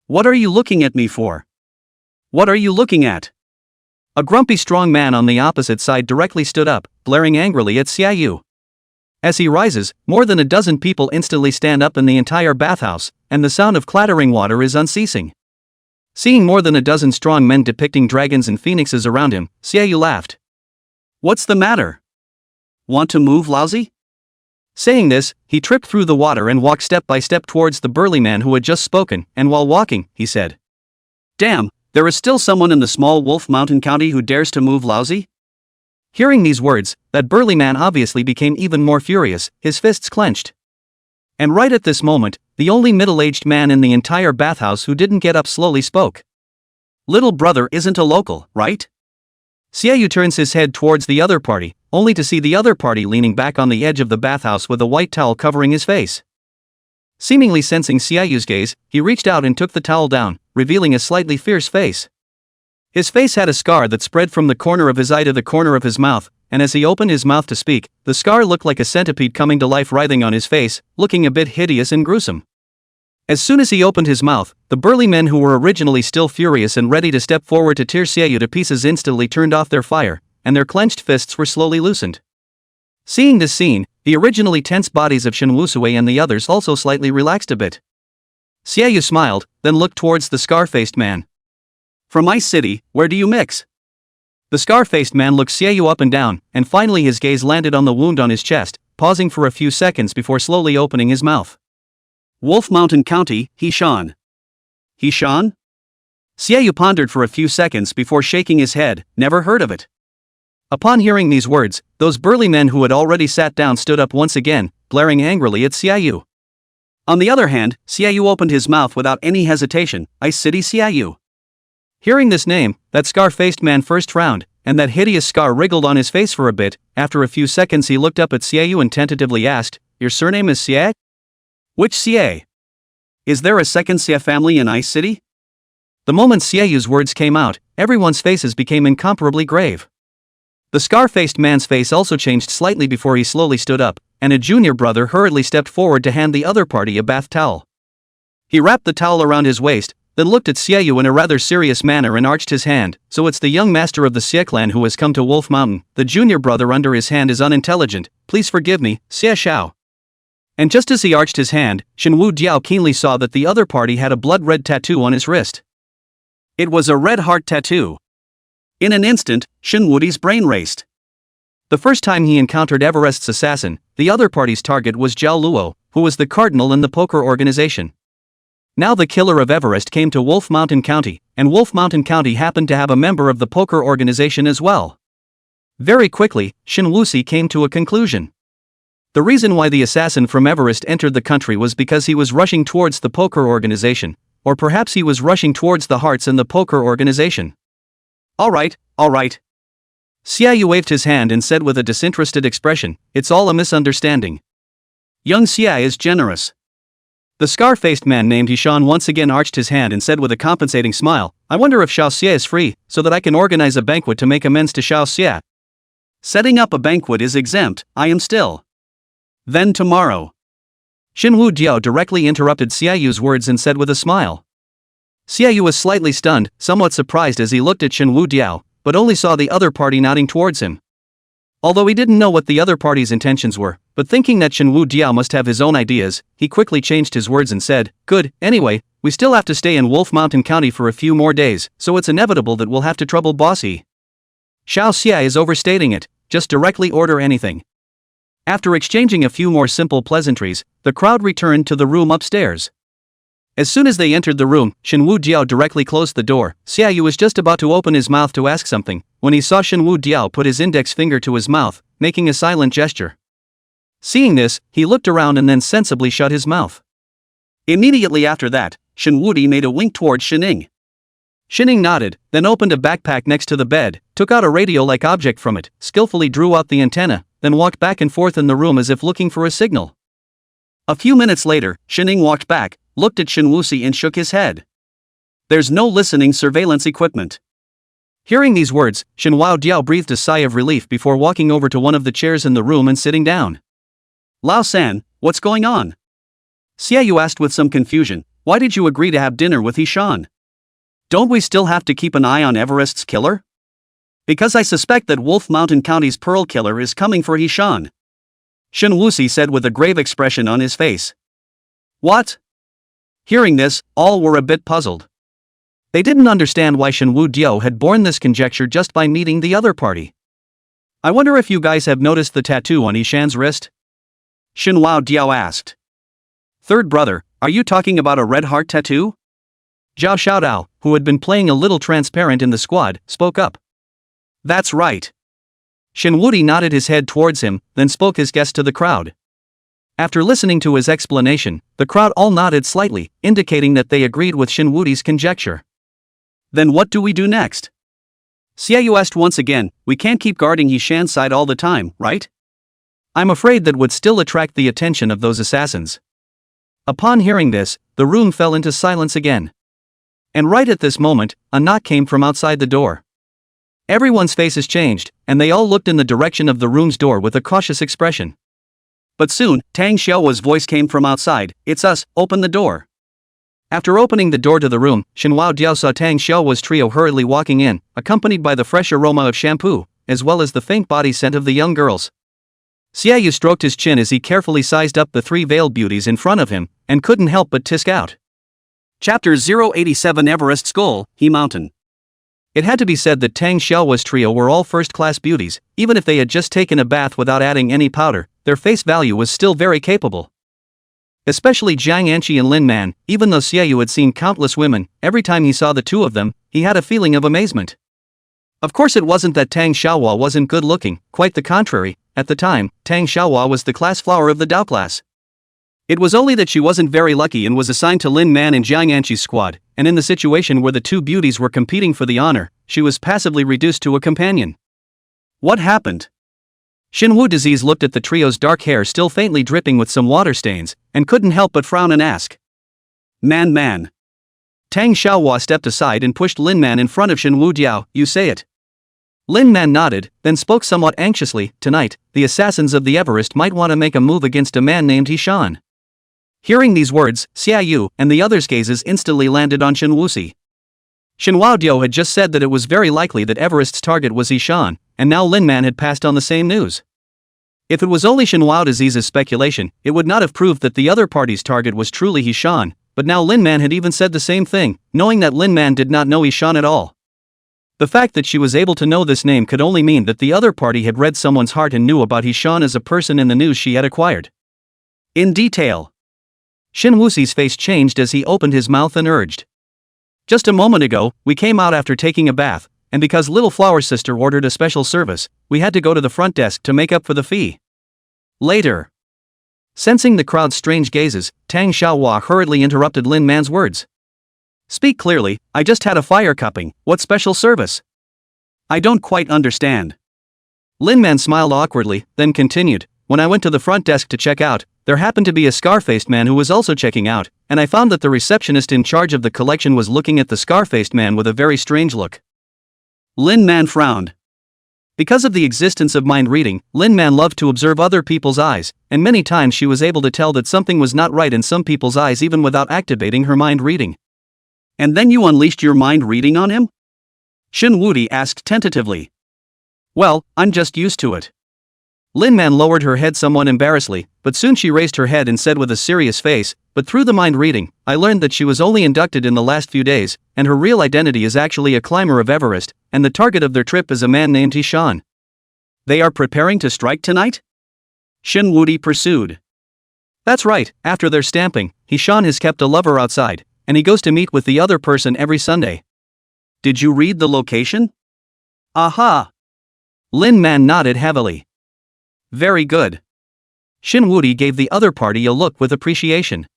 "What are you looking at me for? What are you looking at?" A grumpy strong man on the opposite side directly stood up, glaring angrily at Xiaoyu. As he rises, more than a dozen people instantly stand up in the entire bathhouse, and the sound of clattering water is unceasing. Seeing more than a dozen strong men depicting dragons and phoenixes around him, Xiaoyu laughed. "What's the matter? Want to move, lousy?" Saying this, he tripped through the water and walked step by step towards the burly man who had just spoken, and while walking, he said, "Damn, there is still someone in the small Wolf Mountain County who dares to move, lousy?" Hearing these words, that burly man obviously became even more furious, his fists clenched. And right at this moment, the only middle-aged man in the entire bathhouse who didn't get up slowly spoke. Little brother isn't a local, right? Xiaoyu turns his head towards the other party, only to see the other party leaning back on the edge of the bathhouse with a white towel covering his face. Seemingly sensing Xiaoyu's gaze, he reached out and took the towel down, revealing a slightly fierce face. His face had a scar that spread from the corner of his eye to the corner of his mouth, and as he opened his mouth to speak, the scar looked like a centipede coming to life writhing on his face, looking a bit hideous and gruesome. As soon as he opened his mouth, the burly men who were originally still furious and ready to step forward to tear Xiaoyu to pieces instantly turned off their fire, and their clenched fists were slowly loosened. Seeing this scene, the originally tense bodies of Shen Wusui and the others also slightly relaxed a bit. Xiaoyu smiled, then looked towards the scar-faced man. From Ice City, where do you mix? The scar-faced man looked Xiaoyu up and down, and finally his gaze landed on the wound on his chest, pausing for a few seconds before slowly opening his mouth. Wolf Mountain County, Hishan. Hishan? Xiaoyu pondered for a few seconds before shaking his head, never heard of it. Upon hearing these words, those burly men who had already sat down stood up once again, glaring angrily at Xiaoyu. On the other hand, Xiaoyu opened his mouth without any hesitation. Ice City Xiaoyu. Hearing this name, that scar-faced man first frowned, and that hideous scar wriggled on his face for a bit. After a few seconds he looked up at Xiaoyu and tentatively asked, "Your surname is Xie? Which Xie? Is there a second Xie family in Ice City?" The moment Xiaoyu's words came out, everyone's faces became incomparably grave. The scar-faced man's face also changed slightly before he slowly stood up, and a junior brother hurriedly stepped forward to hand the other party a bath towel. He wrapped the towel around his waist, then looked at Xiaoyu in a rather serious manner and arched his hand. "So it's the young master of the Xie clan who has come to Wolf Mountain." The junior brother under his hand is unintelligent. "Please forgive me, Xie Xiao." And just as he arched his hand, Shenwu Jiao keenly saw that the other party had a blood-red tattoo on his wrist. It was a red heart tattoo. In an instant, Shenwudi's brain raced. The first time he encountered Everest's assassin, the other party's target was Zhao Luo, who was the cardinal in the poker organization. Now the killer of Everest came to Wolf Mountain County, and Wolf Mountain County happened to have a member of the poker organization as well. Very quickly, Shen Wuxi came to a conclusion. The reason why the assassin from Everest entered the country was because he was rushing towards the poker organization, or perhaps he was rushing towards the hearts in the poker organization. All right. Xiaoyu waved his hand and said with a disinterested expression, "It's all a misunderstanding. Young Xia is generous." The scar-faced man named Hishan once again arched his hand and said with a compensating smile, "I wonder if Xiao Xie is free, so that I can organize a banquet to make amends to Xiao Xie." "Setting up a banquet is exempt, I am still." "Then tomorrow." Shenwu Jiao directly interrupted Xiaoyu's words and said with a smile. Xiaoyu was slightly stunned, somewhat surprised as he looked at Shenwu Jiao, but only saw the other party nodding towards him. Although he didn't know what the other party's intentions were, but thinking that Shenwu Jiao must have his own ideas, he quickly changed his words and said, "Good, anyway, we still have to stay in Wolf Mountain County for a few more days, so it's inevitable that we'll have to trouble Bossy. Xiao Xie is overstating it, just directly order anything." After exchanging a few more simple pleasantries, the crowd returned to the room upstairs. As soon as they entered the room, Shenwu Jiao directly closed the door. Xiaoyu was just about to open his mouth to ask something, when he saw Shenwu Jiao put his index finger to his mouth, making a silent gesture. Seeing this, he looked around and then sensibly shut his mouth. Immediately after that, Shenwudi made a wink towards Shining. Shining nodded, then opened a backpack next to the bed, took out a radio-like object from it, skillfully drew out the antenna, then walked back and forth in the room as if looking for a signal. A few minutes later, Shining walked back, looked at Shen Wuxi and shook his head. "There's no listening surveillance equipment." Hearing these words, Shenhua Jiao breathed a sigh of relief before walking over to one of the chairs in the room and sitting down. "Lao San, what's going on?" Xiaoyu asked with some confusion, "Why did you agree to have dinner with Hishan? Don't we still have to keep an eye on Everest's killer?" "Because I suspect that Wolf Mountain County's Pearl Killer is coming for Hishan," Shen Wuxi said with a grave expression on his face. "What?" Hearing this, all were a bit puzzled. They didn't understand why Shenwu Jiao had borne this conjecture just by meeting the other party. "I wonder if you guys have noticed the tattoo on Ishan's wrist?" Shenhua Jiao asked. "Third brother, are you talking about a red heart tattoo?" Zhao Xiaodao, who had been playing a little transparent in the squad, spoke up. "That's right." Shenwudi nodded his head towards him, then spoke his guess to the crowd. After listening to his explanation, the crowd all nodded slightly, indicating that they agreed with Shinwoo's conjecture. Then what do we do next? Xiaoyu asked once again. We can't keep guarding Hishan's side all the time, right? I'm afraid that would still attract the attention of those assassins. Upon hearing this, the room fell into silence again. And right at this moment, a knock came from outside the door. Everyone's faces changed, and they all looked in the direction of the room's door with a cautious expression. But soon, Tang Xiaohua's voice came from outside. It's us, open the door. After opening the door to the room, Shenhua Diao saw Tang Xiaohua's trio hurriedly walking in, accompanied by the fresh aroma of shampoo, as well as the faint body scent of the young girls. Xiaoyu stroked his chin as he carefully sized up the three veiled beauties in front of him, and couldn't help but tisk out. Chapter 087 Everest's Goal, He Mountain. It had to be said that Tang Xiaohua's trio were all first-class beauties. Even if they had just taken a bath without adding any powder, their face value was still very capable. Especially Jiang Anqi and Lin Man. Even though Xiaoyu had seen countless women, every time he saw the two of them, he had a feeling of amazement. Of course, it wasn't that Tang Xiaohua wasn't good-looking, quite the contrary. At the time, Tang Xiaohua was the class flower of the Dao class. It was only that she wasn't very lucky and was assigned to Lin Man and Jiang Anqi's squad, and in the situation where the two beauties were competing for the honor, she was passively reduced to a companion. What happened? Shinwu Disease looked at the trio's dark hair still faintly dripping with some water stains, and couldn't help but frown and ask. Man. Tang Xiaohua stepped aside and pushed Lin Man in front of Shinwu Diao. You say it. Lin Man nodded, then spoke somewhat anxiously. Tonight, the assassins of the Everest might want to make a move against a man named Hishan. Hearing these words, Xiaoyu and the others' gazes instantly landed on Shinwusi. Shenhua Diao had just said that it was very likely that Everest's target was Hishan, and now Lin Man had passed on the same news. If it was only Shenhua Disease's speculation, it would not have proved that the other party's target was truly Hishan, but now Lin Man had even said the same thing, knowing that Lin Man did not know Hishan at all. The fact that she was able to know this name could only mean that the other party had read someone's heart and knew about Hishan as a person in the news she had acquired. In detail. Shinwusi's face changed as he opened his mouth and urged. Just a moment ago, we came out after taking a bath, and because Little Flower's sister ordered a special service, we had to go to the front desk to make up for the fee. Later. Sensing the crowd's strange gazes, Tang Xiaohua hurriedly interrupted Lin Man's words. Speak clearly, I just had a fire cupping. What special service? I don't quite understand. Lin Man smiled awkwardly, then continued. When I went to the front desk to check out, there happened to be a scar-faced man who was also checking out, and I found that the receptionist in charge of the collection was looking at the scar-faced man with a very strange look. Lin Man frowned. Because of the existence of mind reading, Lin Man loved to observe other people's eyes, and many times she was able to tell that something was not right in some people's eyes even without activating her mind reading. And then you unleashed your mind reading on him? Shinwudi asked tentatively. Well, I'm just used to it. Lin Man lowered her head somewhat embarrassedly, but soon she raised her head and said with a serious face, but through the mind reading, I learned that she was only inducted in the last few days, and her real identity is actually a climber of Everest, and the target of their trip is a man named Hishan. They are preparing to strike tonight? Shinwudi pursued. That's right, after their stamping, Hishan has kept a lover outside, and he goes to meet with the other person every Sunday. Did you read the location? Aha! Lin Man nodded heavily. Very good. Shinwudi gave the other party a look with appreciation.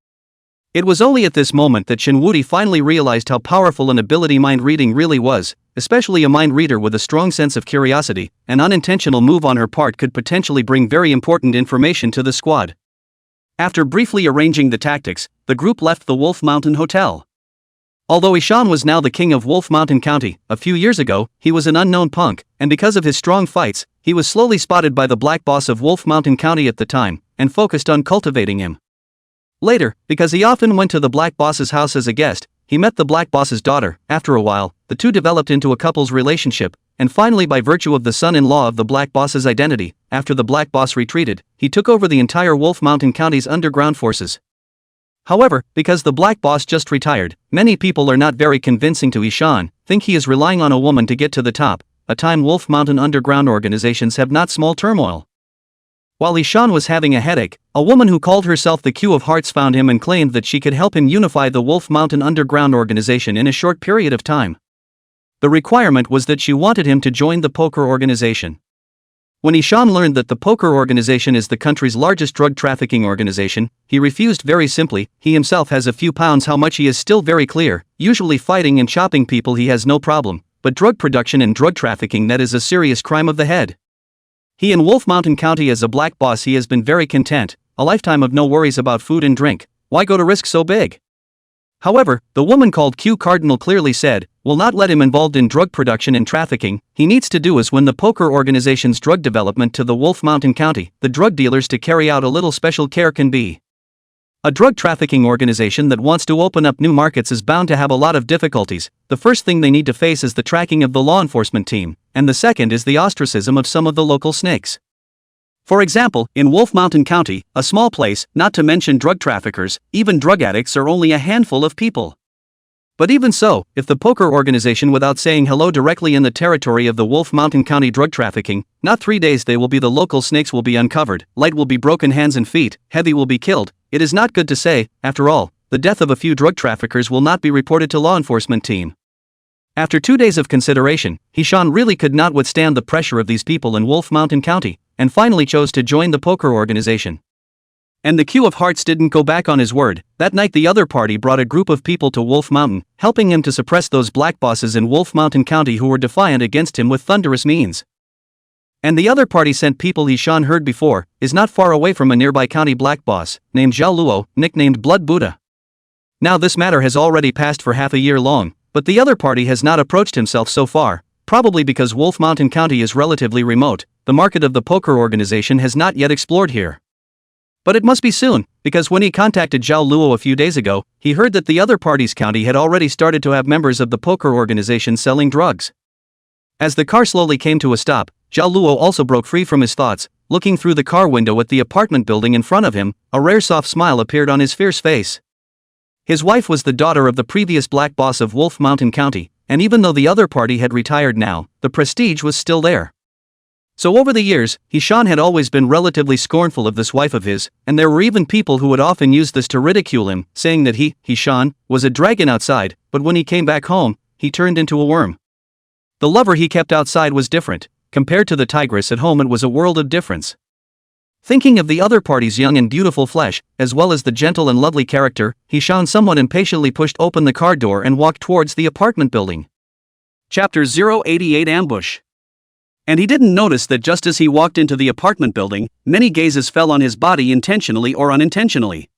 It was only at this moment that Shinwudi finally realized how powerful an ability mind reading really was, especially a mind reader with a strong sense of curiosity. An unintentional move on her part could potentially bring very important information to the squad. After briefly arranging the tactics, the group left the Wolf Mountain Hotel. Although Hishan was now the king of Wolf Mountain County, a few years ago, he was an unknown punk, and because of his strong fights, he was slowly spotted by the black boss of Wolf Mountain County at the time, and focused on cultivating him. Later, because he often went to the black boss's house as a guest, he met the black boss's daughter. After a while, the two developed into a couple's relationship, and finally by virtue of the son-in-law of the black boss's identity, after the black boss retreated, he took over the entire Wolf Mountain County's underground forces. However, because the black boss just retired, many people are not very convincing to Hishan, think he is relying on a woman to get to the top, a time Wolf Mountain underground organizations have not small turmoil. While Hishan was having a headache, a woman who called herself the Q of Hearts found him and claimed that she could help him unify the Wolf Mountain underground organization in a short period of time. The requirement was that she wanted him to join the poker organization. When Ishan learned that the poker organization is the country's largest drug trafficking organization, he refused very simply. He himself has a few pounds how much he is still very clear, usually fighting and chopping people he has no problem, but drug production and drug trafficking, that is a serious crime of the head. He in Wolf Mountain County as a black boss he has been very content, a lifetime of no worries about food and drink, why go to risk so big? However, the woman called Q Cardinal clearly said, will not let him involved in drug production and trafficking. He needs to do is when the poker organization's drug development to the Wolf Mountain County, the drug dealers to carry out a little special care can be. A drug trafficking organization that wants to open up new markets is bound to have a lot of difficulties. The first thing they need to face is the tracking of the law enforcement team, and the second is the ostracism of some of the local snakes. For example, in Wolf Mountain County, a small place, not to mention drug traffickers, even drug addicts are only a handful of people. But even so, if the poker organization without saying hello directly in the territory of the Wolf Mountain County drug trafficking, not 3 days they will be the local snakes will be uncovered, light will be broken hands and feet, heavy will be killed. It is not good to say, after all, the death of a few drug traffickers will not be reported to law enforcement team. After 2 days of consideration, Ishan really could not withstand the pressure of these people in Wolf Mountain County, and finally chose to join the poker organization. And the Q of Hearts didn't go back on his word. That night the other party brought a group of people to Wolf Mountain, helping him to suppress those black bosses in Wolf Mountain County who were defiant against him with thunderous means. And the other party sent people Ishan heard before, is not far away from a nearby county black boss, named Zhao Luo, nicknamed Blood Buddha. Now this matter has already passed for half a year long, but the other party has not approached himself so far, probably because Wolf Mountain County is relatively remote. The market of the poker organization has not yet explored here. But it must be soon, because when he contacted Zhao Luo a few days ago, he heard that the other party's county had already started to have members of the poker organization selling drugs. As the car slowly came to a stop, Zhao Luo also broke free from his thoughts. Looking through the car window at the apartment building in front of him, a rare soft smile appeared on his fierce face. His wife was the daughter of the previous black boss of Wolf Mountain County, and even though the other party had retired now, the prestige was still there. So over the years, Ishan had always been relatively scornful of this wife of his, and there were even people who would often use this to ridicule him, saying that he, Ishan, was a dragon outside, but when he came back home, he turned into a worm. The lover he kept outside was different. Compared to the tigress at home, it was a world of difference. Thinking of the other party's young and beautiful flesh, as well as the gentle and lovely character, Ishan somewhat impatiently pushed open the car door and walked towards the apartment building. Chapter 088 Ambush. And he didn't notice that just as he walked into the apartment building, many gazes fell on his body intentionally or unintentionally.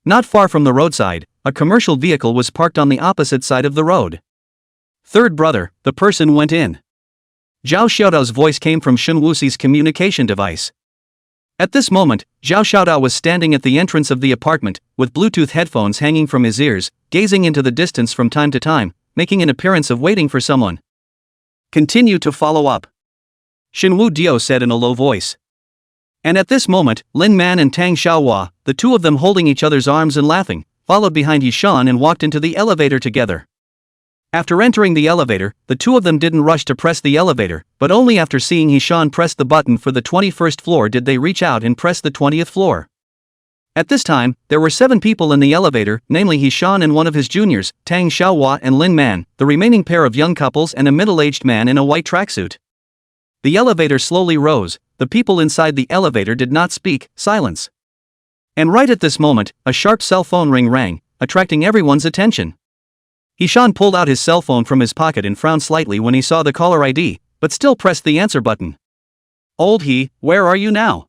Not far from the roadside, a commercial vehicle was parked on the opposite side of the road. Third brother, the person went in. Zhao Xiaodao's voice came from Shun Wuxi's communication device. At this moment, Zhao Xiaodao was standing at the entrance of the apartment, with Bluetooth headphones hanging from his ears, gazing into the distance from time to time, making an appearance of waiting for someone. Continue to follow up, Shinwu Dio said in a low voice. And at this moment, Lin Man and Tang Xiaohua, the two of them holding each other's arms and laughing, followed behind Yishan and walked into the elevator together. After entering the elevator, the two of them didn't rush to press the elevator, but only after seeing Yishan press the button for the 21st floor did they reach out and press the 20th floor. At this time, there were 7 people in the elevator, namely Yishan and one of his juniors, Tang Xiaohua and Lin Man, the remaining pair of young couples and a middle-aged man in a white tracksuit. The elevator slowly rose. The people inside the elevator did not speak. Silence. And right at this moment, a sharp cell phone ring rang, attracting everyone's attention. Ishan pulled out his cell phone from his pocket and frowned slightly when he saw the caller ID, but still pressed the answer button. Old he, where are you now?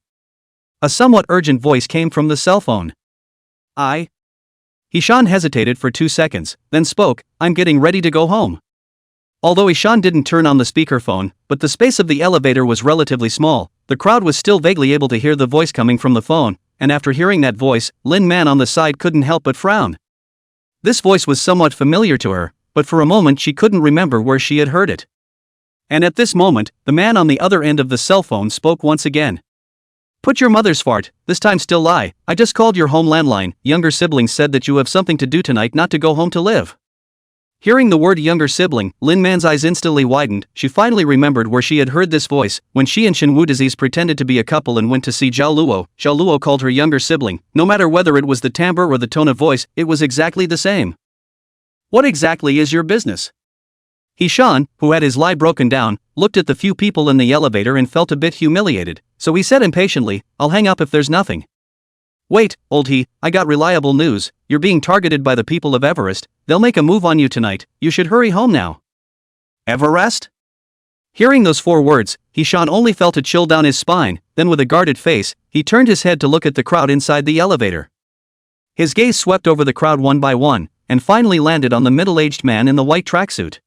A somewhat urgent voice came from the cell phone. Ishan hesitated for 2 seconds, then spoke, I'm getting ready to go home. Although Ishan didn't turn on the speakerphone, but the space of the elevator was relatively small, the crowd was still vaguely able to hear the voice coming from the phone, and after hearing that voice, Lin Man on the side couldn't help but frown. This voice was somewhat familiar to her, but for a moment she couldn't remember where she had heard it. And at this moment, the man on the other end of the cell phone spoke once again. Put your mother's fart, this time still lie, I just called your home landline, younger sibling said that you have something to do tonight, not to go home to live. Hearing the word younger sibling, Lin Man's eyes instantly widened. She finally remembered where she had heard this voice, when she and Shinwu Disease pretended to be a couple and went to see Zhao Luo. Zhao Luo called her younger sibling. No matter whether it was the timbre or the tone of voice, it was exactly the same. What exactly is your business? Hishan, who had his lie broken down, looked at the few people in the elevator and felt a bit humiliated, so he said impatiently, "I'll hang up if there's nothing." "Wait, old he, I got reliable news, you're being targeted by the people of Everest, they'll make a move on you tonight, you should hurry home now." "Everest?" Hearing those 4 words, Hishan only felt a chill down his spine, then with a guarded face, he turned his head to look at the crowd inside the elevator. His gaze swept over the crowd one by one, and finally landed on the middle-aged man in the white tracksuit.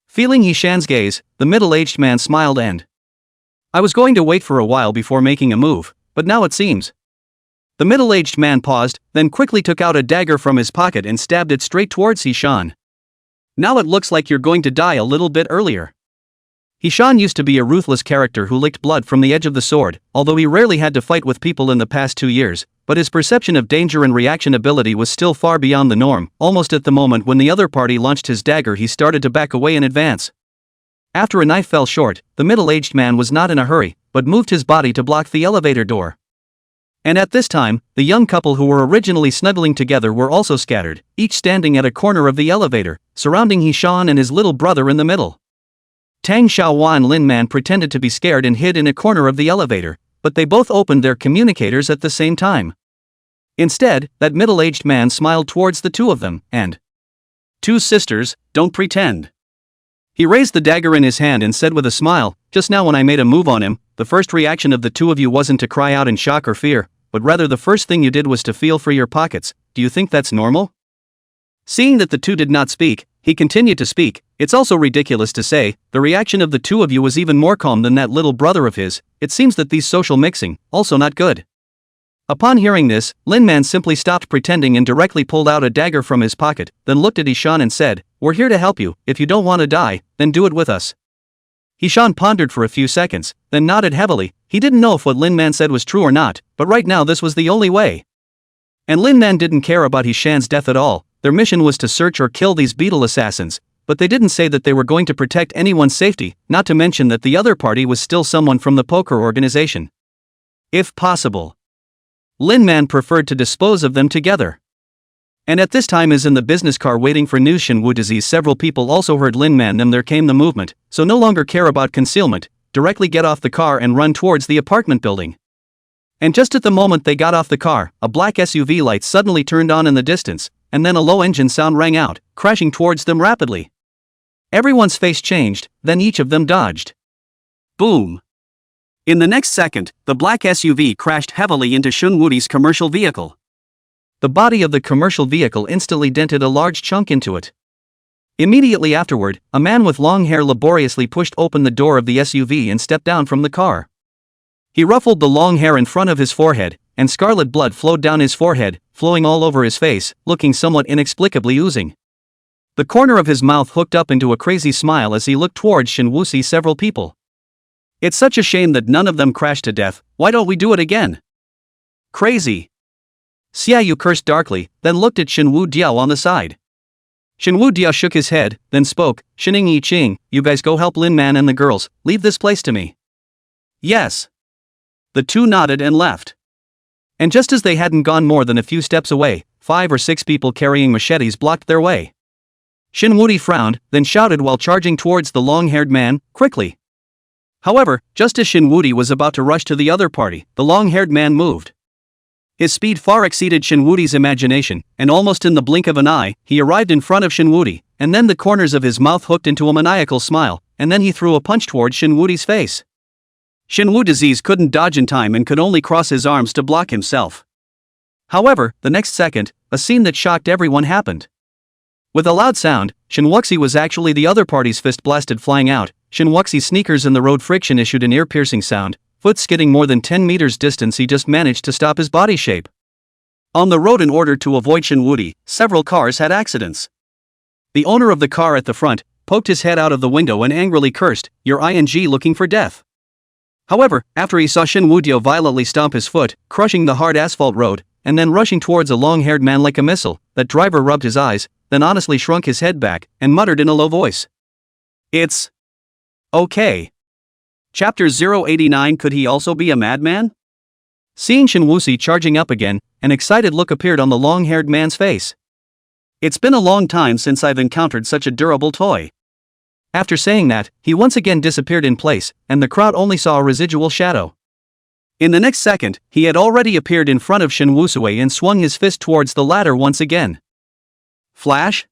Feeling Hishan's gaze, the middle-aged man smiled and, "I was going to wait for a while before making a move, but now it seems." The middle-aged man paused, then quickly took out a dagger from his pocket and stabbed it straight towards Hishan. "Now it looks like you're going to die a little bit earlier." Hishan used to be a ruthless character who licked blood from the edge of the sword, although he rarely had to fight with people in the past 2 years, but his perception of danger and reaction ability was still far beyond the norm. Almost at the moment when the other party launched his dagger, he started to back away in advance. After a knife fell short, the middle-aged man was not in a hurry, but moved his body to block the elevator door. And at this time, the young couple who were originally snuggling together were also scattered, each standing at a corner of the elevator, surrounding Hishan and his little brother in the middle. Tang Xiaohua and Lin Man pretended to be scared and hid in a corner of the elevator, but they both opened their communicators at the same time. Instead, that middle-aged man smiled towards the 2 of them, and, "Two sisters, don't pretend." He raised the dagger in his hand and said with a smile, "Just now when I made a move on him, the first reaction of the 2 of you wasn't to cry out in shock or fear, but rather the first thing you did was to feel for your pockets. Do you think that's normal?" Seeing that the 2 did not speak, he continued to speak. "It's also ridiculous to say, the reaction of the 2 of you was even more calm than that little brother of his. It seems that these social mixing, also not good." Upon hearing this, Lin Man simply stopped pretending and directly pulled out a dagger from his pocket, then looked at Hishan and said, "We're here to help you, if you don't want to die, then do it with us." Hishan pondered for a few seconds, then nodded heavily. He didn't know if what Lin Man said was true or not, but right now this was the only way. And Lin Man didn't care about Hishan's death at all. Their mission was to search or kill these beetle assassins, but they didn't say that they were going to protect anyone's safety, not to mention that the other party was still someone from the poker organization. If possible, Lin Man preferred to dispose of them together. And at this time is in the business car waiting for news Shenwu disease. Several people also heard Lin Man. Then there came the movement, so no longer care about concealment, directly get off the car and run towards the apartment building. And just at the moment they got off the car, a black SUV light suddenly turned on in the distance, and then a low engine sound rang out, crashing towards them rapidly. Everyone's face changed, then each of them dodged. Boom! In the next second, the black SUV crashed heavily into Shunwudi's commercial vehicle. The body of the commercial vehicle instantly dented a large chunk into it. Immediately afterward, a man with long hair laboriously pushed open the door of the SUV and stepped down from the car. He ruffled the long hair in front of his forehead, and scarlet blood flowed down his forehead, flowing all over his face, looking somewhat inexplicably oozing. The corner of his mouth hooked up into a crazy smile as he looked towards Shenwu. Several people. "It's such a shame that none of them crashed to death. Why don't we do it again?" "Crazy." Xiaoyu cursed darkly, then looked at Shenwu Diao on the side. Shenwu Diao shook his head, then spoke, "Shining Yi Qing, you guys go help Lin Man and the girls, leave this place to me." "Yes." The 2 nodded and left. And just as they hadn't gone more than a few steps away, 5 or 6 people carrying machetes blocked their way. Shenwu frowned, then shouted while charging towards the long-haired man, "Quickly!" However, just as Shenwu was about to rush to the other party, the long-haired man moved. His speed far exceeded Shenwu's imagination, and almost in the blink of an eye, he arrived in front of Shenwu, and then the corners of his mouth hooked into a maniacal smile, and then he threw a punch towards Shenwu's face. Shenwu disease couldn't dodge in time and could only cross his arms to block himself. However, the next second, a scene that shocked everyone happened. With a loud sound, Shenwuxi was actually the other party's fist blasted flying out. Shenwuxi's sneakers in the road friction issued an ear-piercing sound. Foot skidding more than 10 meters distance, he just managed to stop his body shape. On the road in order to avoid Shenwu, several cars had accidents. The owner of the car at the front poked his head out of the window and angrily cursed, "You're ing looking for death." However, after he saw Shenwu violently stomp his foot, crushing the hard asphalt road, and then rushing towards a long-haired man like a missile, that driver rubbed his eyes, then honestly shrunk his head back, and muttered in a low voice, "It's okay." Chapter 089. Could he also be a madman? Seeing Shenwu charging up again, an excited look appeared on the long-haired man's face. "It's been a long time since I've encountered such a durable toy. After saying that, he once again disappeared in place, and the crowd only saw a residual shadow. In the next second, he had already appeared in front of Shin Woo-sui and swung his fist towards the latter once again. Flash?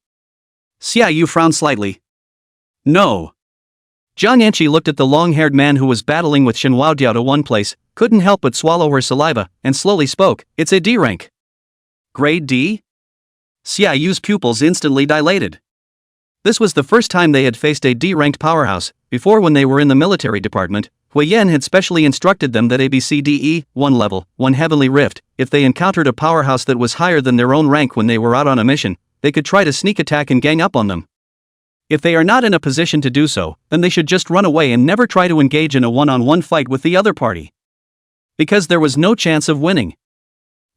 Xia Yu frowned slightly. No. Zhang Yanqi looked at the long-haired man who was battling with Shin Waodiao to one place, couldn't help but swallow her saliva, and slowly spoke, "It's a D rank." Grade D? Xia Yu's pupils instantly dilated. This was the first time they had faced a D-ranked powerhouse. Before, when they were in the military department, Hui Yan had specially instructed them that ABCDE, 1 level, 1 heavenly rift, if they encountered a powerhouse that was higher than their own rank when they were out on a mission, they could try to sneak attack and gang up on them. If they are not in a position to do so, then they should just run away and never try to engage in a one-on-one fight with the other party. Because there was no chance of winning.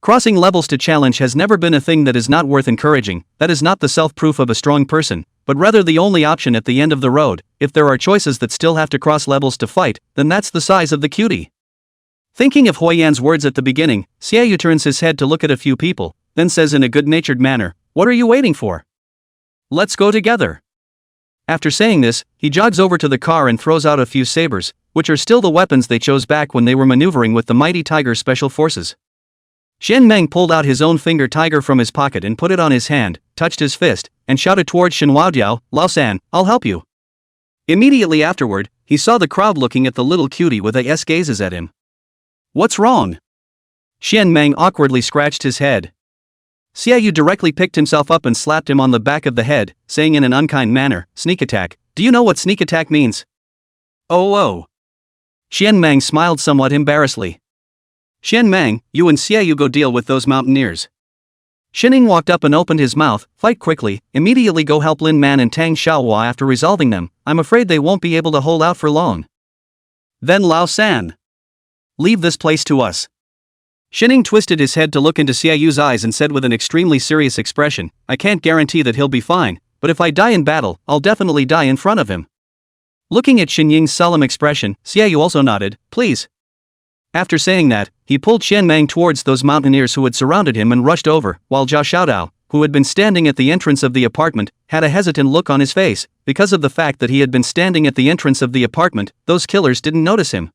Crossing levels to challenge has never been a thing that is not worth encouraging. That is not the self-proof of a strong person, but rather the only option at the end of the road. If there are choices that still have to cross levels to fight, then that's the size of the cutie. Thinking of Hui Yan's words at the beginning, Xia Yu turns his head to look at a few people, then says in a good-natured manner, "What are you waiting for? Let's go together." After saying this, he jogs over to the car and throws out a few sabers, which are still the weapons they chose back when they were maneuvering with the mighty Tiger Special Forces. Shen Meng pulled out his own finger tiger from his pocket and put it on his hand, touched his fist, and shouted towards Shin Waodiao, "Lao San, I'll help you." Immediately afterward, he saw the crowd looking at the little cutie with AS gazes at him. "What's wrong?" Shen Meng awkwardly scratched his head. Xia Yu directly picked himself up and slapped him on the back of the head, saying in an unkind manner, "Sneak attack. Do you know what sneak attack means?" Oh. Shen Meng smiled somewhat embarrassedly. "Shen Meng, you and Xia Yu go deal with those mountaineers." Shining walked up and opened his mouth, "Fight quickly, immediately go help Lin Man and Tang Xiaohua after resolving them. I'm afraid they won't be able to hold out for long." Then Lao San. "Leave this place to us." Shining twisted his head to look into Xia Yu's eyes and said with an extremely serious expression, "I can't guarantee that he'll be fine, but if I die in battle, I'll definitely die in front of him." Looking at Xin Ying's solemn expression, Xia Yu also nodded, "Please." After saying that, he pulled Shen Meng towards those mountaineers who had surrounded him and rushed over, while Zhao Xiaodao, who had been standing at the entrance of the apartment, had a hesitant look on his face. Because of the fact that he had been standing at the entrance of the apartment, those killers didn't notice him.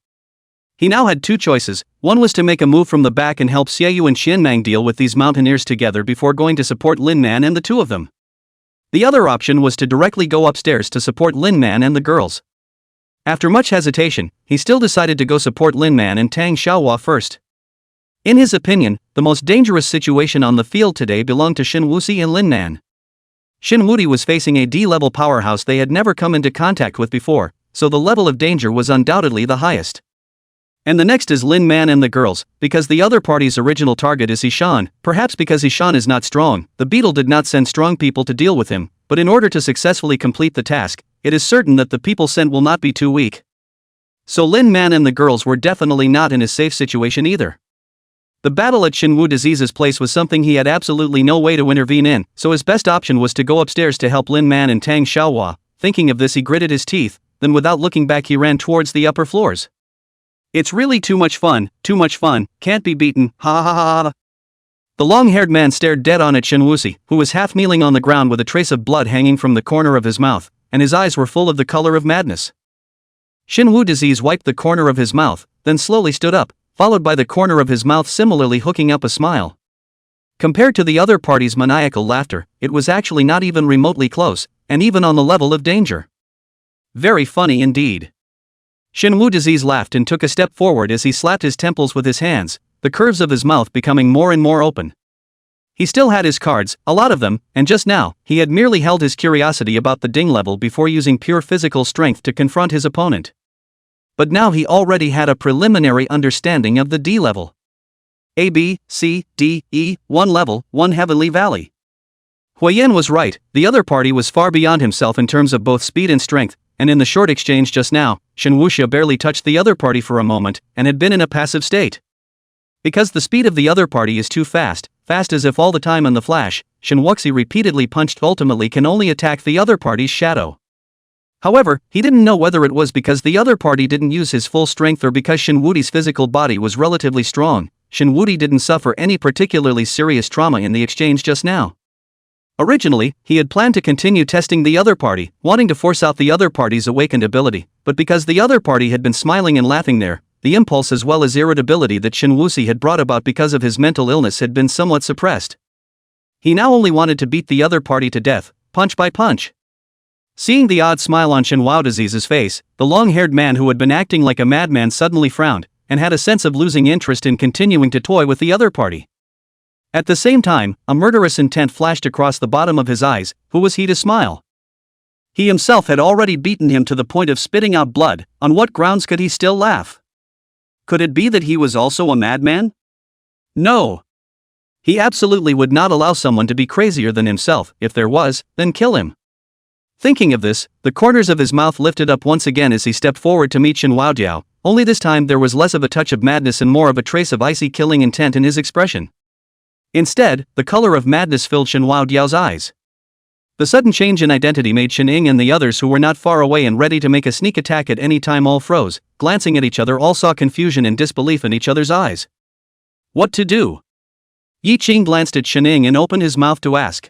He now had two choices. One was to make a move from the back and help Xia Yu and Shen Meng deal with these mountaineers together before going to support Lin Man and the two of them. The other option was to directly go upstairs to support Lin Man and the girls. After much hesitation, he still decided to go support Lin Man and Tang Xiaohua first. In his opinion, the most dangerous situation on the field today belonged to Shin Wuxi and Lin Man. Shin Wuxi was facing a D-level powerhouse they had never come into contact with before, so the level of danger was undoubtedly the highest. And the next is Lin Man and the girls, because the other party's original target is Ishan. Perhaps because Ishan is not strong, the beetle did not send strong people to deal with him, but in order to successfully complete the task, it is certain that the people sent will not be too weak. So Lin Man and the girls were definitely not in a safe situation either. The battle at Shinwu Disease's place was something he had absolutely no way to intervene in, so his best option was to go upstairs to help Lin Man and Tang Xiaohua. Thinking of this, he gritted his teeth, then without looking back he ran towards the upper floors. "It's really too much fun, can't be beaten, ha ha ha ha." The long-haired man stared dead on at Shin Wuxi, who was half kneeling on the ground with a trace of blood hanging from the corner of his mouth, and his eyes were full of the color of madness. Shinwu Disease wiped the corner of his mouth, then slowly stood up, followed by the corner of his mouth similarly hooking up a smile. Compared to the other party's maniacal laughter, it was actually not even remotely close, and even on the level of danger. Very funny indeed. Shinwu Disease laughed and took a step forward as he slapped his temples with his hands, the curves of his mouth becoming more and more open. He still had his cards, a lot of them, and just now, he had merely held his curiosity about the ding level before using pure physical strength to confront his opponent. But now he already had a preliminary understanding of the D level. A, B, C, D, E, 1 level, 1 heavenly valley. Huiyan was right, the other party was far beyond himself in terms of both speed and strength, and in the short exchange just now, Shin Wuxia barely touched the other party for a moment, and had been in a passive state. Because the speed of the other party is too fast as if all the time in the flash, Shin Wuxi repeatedly punched ultimately can only attack the other party's shadow. However, he didn't know whether it was because the other party didn't use his full strength or because Shin Wuxi's physical body was relatively strong. Shin Wuxi didn't suffer any particularly serious trauma in the exchange just now. Originally, he had planned to continue testing the other party, wanting to force out the other party's awakened ability, but because the other party had been smiling and laughing there, the impulse as well as irritability that Shin Wuxi had brought about because of his mental illness had been somewhat suppressed. He now only wanted to beat the other party to death, punch by punch. Seeing the odd smile on Shin Wuxi's face, the long-haired man who had been acting like a madman suddenly frowned, and had a sense of losing interest in continuing to toy with the other party. At the same time, a murderous intent flashed across the bottom of his eyes. Who was he to smile? He himself had already beaten him to the point of spitting out blood. On what grounds could he still laugh? Could it be that he was also a madman? No. He absolutely would not allow someone to be crazier than himself. If there was, then kill him. Thinking of this, the corners of his mouth lifted up once again as he stepped forward to meet Shin Wudiao, only this time there was less of a touch of madness and more of a trace of icy killing intent in his expression. Instead, the color of madness filled Shin Wudiao's eyes. The sudden change in identity made Shin Ying and the others who were not far away and ready to make a sneak attack at any time all froze. Glancing at each other, all saw confusion and disbelief in each other's eyes. What to do? Yi Qing glanced at Shin Ying and opened his mouth to ask.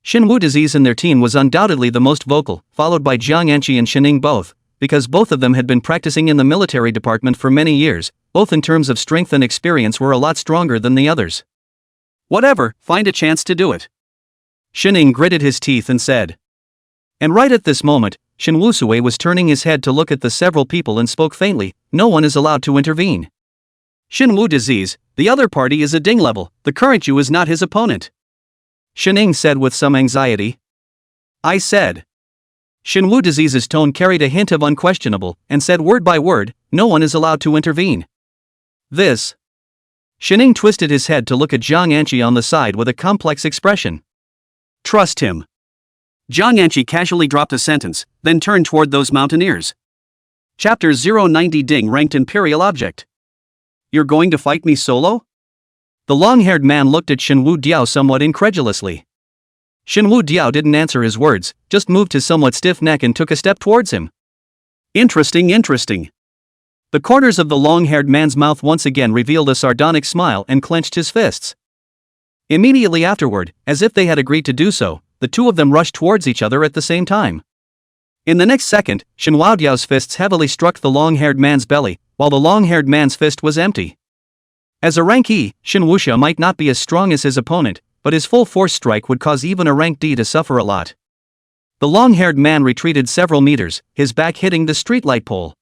Shin Wuxi's and their team was undoubtedly the most vocal, followed by Jiang Anqi and Shin Ying both, because both of them had been practicing in the military department for many years. Both in terms of strength and experience were a lot stronger than the others. Whatever, find a chance to do it. Shin Ying gritted his teeth and said. And right at this moment, Shin Wuxi was turning his head to look at the several people and spoke faintly. No one is allowed to intervene. Shin Wuxi's, the other party is a ding level, the current Yu is not his opponent. Shin Ying said with some anxiety. I said. Shin Wuxi's tone carried a hint of unquestionable, and said word by word, no one is allowed to intervene. This. Shin Ying twisted his head to look at Jiang Anqi on the side with a complex expression. Trust him. Jiang Anqi casually dropped a sentence, then turned toward those mountaineers. Chapter 090 Ding ranked Imperial Object. You're going to fight me solo? The long-haired man looked at Shin Wudiao somewhat incredulously. Shin Wudiao didn't answer his words, just moved his somewhat stiff neck and took a step towards him. Interesting. The corners of the long-haired man's mouth once again revealed a sardonic smile and clenched his fists. Immediately afterward, as if they had agreed to do so, the two of them rushed towards each other at the same time. In the next second, Shin Wudiao's fists heavily struck the long-haired man's belly, while the long-haired man's fist was empty. As a rank E, Shin Wuxi might not be as strong as his opponent, but his full force strike would cause even a rank D to suffer a lot. The long-haired man retreated several meters, his back hitting the streetlight pole.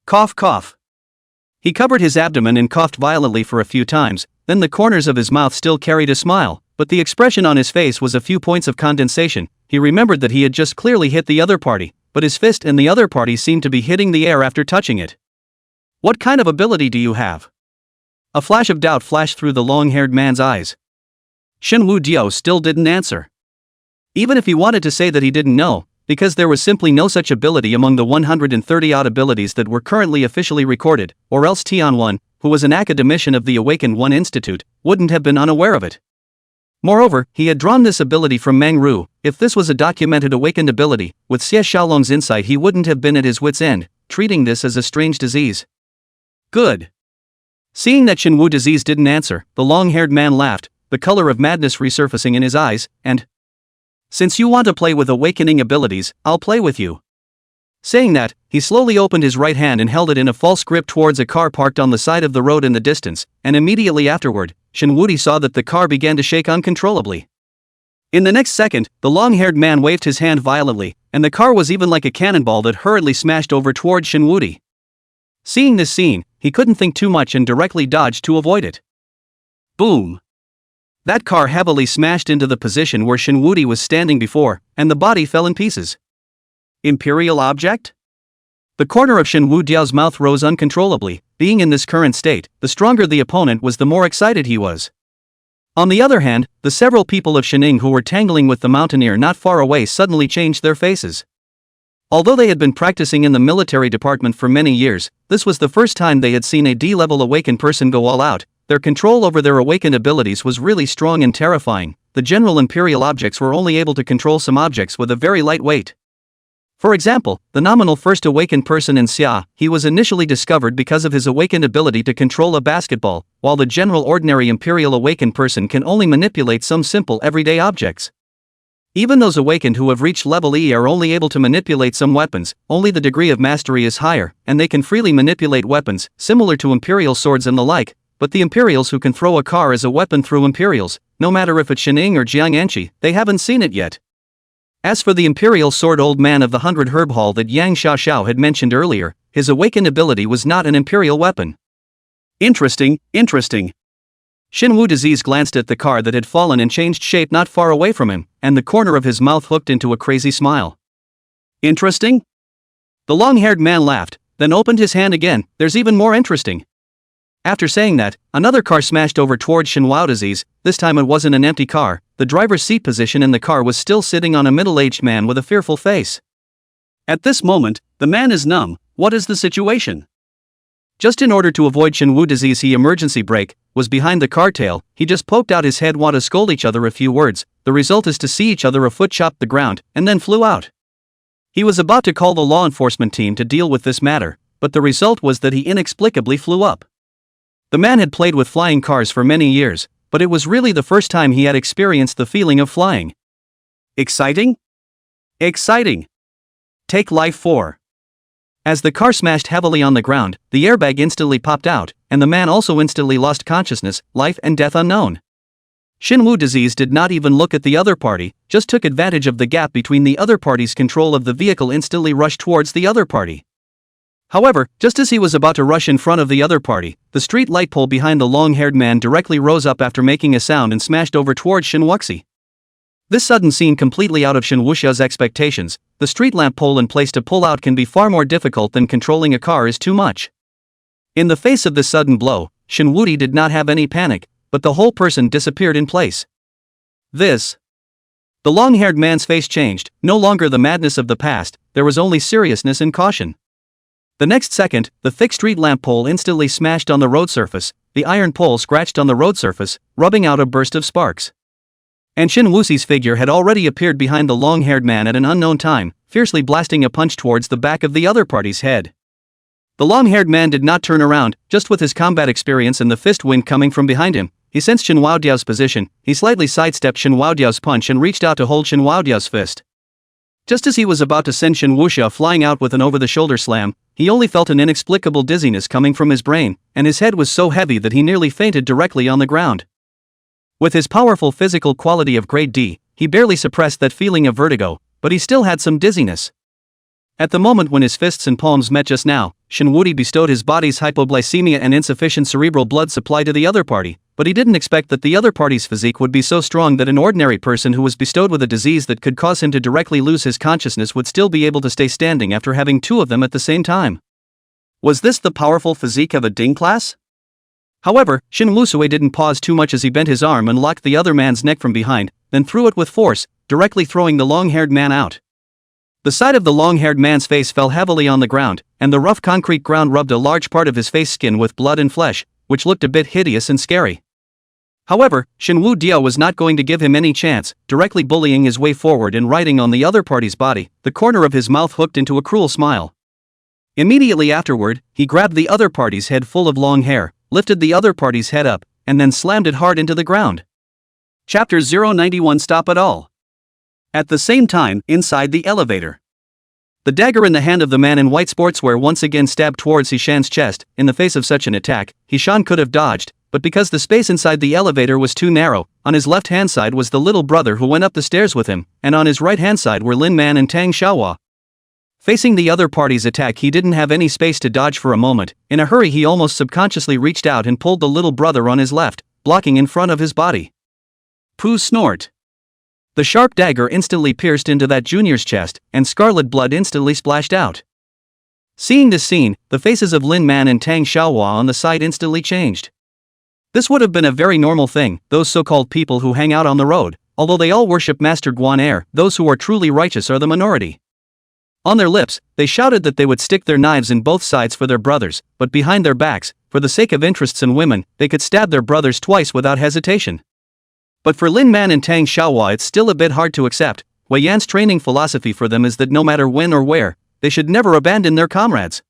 Cough cough. He covered his abdomen and coughed violently for a few times, then the corners of his mouth still carried a smile, but the expression on his face was a few points of condensation. He remembered that he had just clearly hit the other party, but his fist and the other party seemed to be hitting the air after touching it. What kind of ability do you have? A flash of doubt flashed through the long-haired man's eyes. Shin Wudiao still didn't answer. Even if he wanted to say that he didn't know, because there was simply no such ability among the 130-odd abilities that were currently officially recorded, or else Tian-1, who was an academician of the Awakened One Institute, wouldn't have been unaware of it. Moreover, he had drawn this ability from Meng Ru. If this was a documented awakened ability, with Xie Xiaolong's insight he wouldn't have been at his wit's end, treating this as a strange disease. Good. Seeing that Shin Wuxi's didn't answer, the long-haired man laughed, the color of madness resurfacing in his eyes, and, since you want to play with awakening abilities, I'll play with you. Saying that, he slowly opened his right hand and held it in a false grip towards a car parked on the side of the road in the distance, and immediately afterward, Shin Wuxi saw that the car began to shake uncontrollably. In the next second, the long-haired man waved his hand violently, and the car was even like a cannonball that hurriedly smashed over toward Shin Wuxi. Seeing this scene, he couldn't think too much and directly dodged to avoid it. Boom! That car heavily smashed into the position where Shin Wuxi was standing before, and the body fell in pieces. Imperial object? The corner of Shin Wudiao's mouth rose uncontrollably. Being in this current state, the stronger the opponent was, the more excited he was. On the other hand, the several people of Shining who were tangling with the mountaineer not far away suddenly changed their faces. Although they had been practicing in the military department for many years, this was the first time they had seen a D-level awakened person go all out. Their control over their awakened abilities was really strong and terrifying. The general Imperial objects were only able to control some objects with a very light weight. For example, the nominal first awakened person in Xia, he was initially discovered because of his awakened ability to control a basketball, while the general ordinary Imperial awakened person can only manipulate some simple everyday objects. Even those awakened who have reached level E are only able to manipulate some weapons, only the degree of mastery is higher, and they can freely manipulate weapons, similar to Imperial swords and the like, but the Imperials who can throw a car as a weapon through Imperials, no matter if it's Shining or Jiang'anchi, they haven't seen it yet. As for the Imperial sword old man of the 100 herb hall that Yang Xiaoxiao had mentioned earlier, his awakened ability was not an Imperial weapon. Interesting. Xinwu Disease glanced at the car that had fallen and changed shape not far away from him, and the corner of his mouth hooked into a crazy smile. Interesting? The long-haired man laughed, then opened his hand again. There's even more interesting. After saying that, another car smashed over towards Xinwu Disease. This time it wasn't an empty car. The driver's seat position in the car was still sitting on a middle-aged man with a fearful face. At this moment, the man is numb. What is the situation? Just in order to avoid Xinwu Disease, he emergency brake, was behind the car tail. He just poked out his head, want to scold each other a few words. The result is to see each other a foot chop the ground, and then flew out. He was about to call the law enforcement team to deal with this matter, but the result was that he inexplicably flew up. The man had played with flying cars for many years, but it was really the first time he had experienced the feeling of flying. Exciting? Exciting! Take life 4. As the car smashed heavily on the ground, the airbag instantly popped out, and the man also instantly lost consciousness, life and death unknown. Xinwu Disease did not even look at the other party, just took advantage of the gap between the other party's control of the vehicle, instantly rushed towards the other party. However, just as he was about to rush in front of the other party, the street light pole behind the long-haired man directly rose up after making a sound and smashed over towards Xinwuxi. This sudden scene completely out of Xinwuxia's expectations. The street lamp pole in place to pull out can be far more difficult than controlling a car is too much. In the face of this sudden blow, Xinwudi did not have any panic, but the whole person disappeared in place. The long-haired man's face changed, no longer the madness of the past, there was only seriousness and caution. The next second, the thick street lamp pole instantly smashed on the road surface, the iron pole scratched on the road surface, rubbing out a burst of sparks. And Xinwuxi's figure had already appeared behind the long-haired man at an unknown time, fiercely blasting a punch towards the back of the other party's head. The long-haired man did not turn around, just with his combat experience and the fist wind coming from behind him, he sensed Xinwu Diao's position, he slightly sidestepped Xinwu Diao's punch and reached out to hold Xinwu Diao's fist. Just as he was about to send Xinwuxia flying out with an over-the-shoulder slam, he only felt an inexplicable dizziness coming from his brain, and his head was so heavy that he nearly fainted directly on the ground. With his powerful physical quality of grade D, he barely suppressed that feeling of vertigo, but he still had some dizziness. At the moment when his fists and palms met just now, Xinwudi bestowed his body's hypoglycemia and insufficient cerebral blood supply to the other party, but he didn't expect that the other party's physique would be so strong that an ordinary person who was bestowed with a disease that could cause him to directly lose his consciousness would still be able to stay standing after having two of them at the same time. Was this the powerful physique of a Ding class? However, Xinwusui didn't pause too much as he bent his arm and locked the other man's neck from behind, then threw it with force, directly throwing the long-haired man out. The side of the long-haired man's face fell heavily on the ground, and the rough concrete ground rubbed a large part of his face skin with blood and flesh, which looked a bit hideous and scary. However, Xinwu Diao was not going to give him any chance, directly bullying his way forward and riding on the other party's body, the corner of his mouth hooked into a cruel smile. Immediately afterward, he grabbed the other party's head full of long hair, lifted the other party's head up, and then slammed it hard into the ground. Chapter 091 Stop It All. At the same time, inside the elevator. The dagger in the hand of the man in white sportswear once again stabbed towards Hishan's chest. In the face of such an attack, Hishan could have dodged, but because the space inside the elevator was too narrow, on his left-hand side was the little brother who went up the stairs with him, and on his right-hand side were Lin Man and Tang Xiaohua. Facing the other party's attack, he didn't have any space to dodge for a moment. In a hurry, he almost subconsciously reached out and pulled the little brother on his left, blocking in front of his body. Pooh snort. The sharp dagger instantly pierced into that junior's chest, and scarlet blood instantly splashed out. Seeing this scene, the faces of Lin Man and Tang Xiaohua on the side instantly changed. This would have been a very normal thing, those so-called people who hang out on the road, although they all worship Master Guan Er, those who are truly righteous are the minority. On their lips, they shouted that they would stick their knives in both sides for their brothers, but behind their backs, for the sake of interests in women, they could stab their brothers twice without hesitation. But for Lin Man and Tang Xiaohua it's still a bit hard to accept. Wei Yan's training philosophy for them is that no matter when or where, they should never abandon their comrades.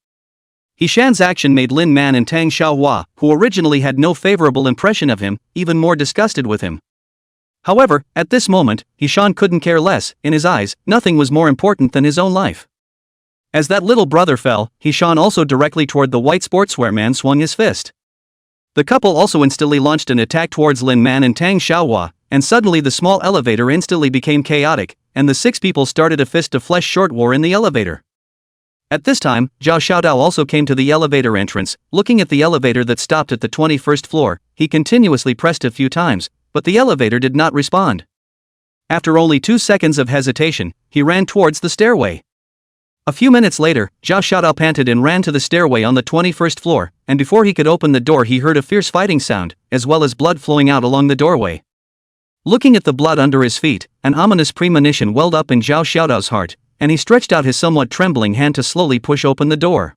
Hishan's action made Lin Man and Tang Xiaohua, who originally had no favorable impression of him, even more disgusted with him. However, at this moment, Hishan couldn't care less. In his eyes, nothing was more important than his own life. As that little brother fell, Hishan also directly toward the white sportswear man swung his fist. The couple also instantly launched an attack towards Lin Man and Tang Xiaohua, and suddenly the small elevator instantly became chaotic, and the 6 people started a fist-to-flesh short war in the elevator. At this time, Zhao Xiaodao also came to the elevator entrance. Looking at the elevator that stopped at the 21st floor, he continuously pressed a few times, but the elevator did not respond. After only 2 seconds of hesitation, he ran towards the stairway. A few minutes later, Zhao Xiaodao panted and ran to the stairway on the 21st floor, and before he could open the door he heard a fierce fighting sound, as well as blood flowing out along the doorway. Looking at the blood under his feet, an ominous premonition welled up in Zhao Xiaodao's heart, and he stretched out his somewhat trembling hand to slowly push open the door.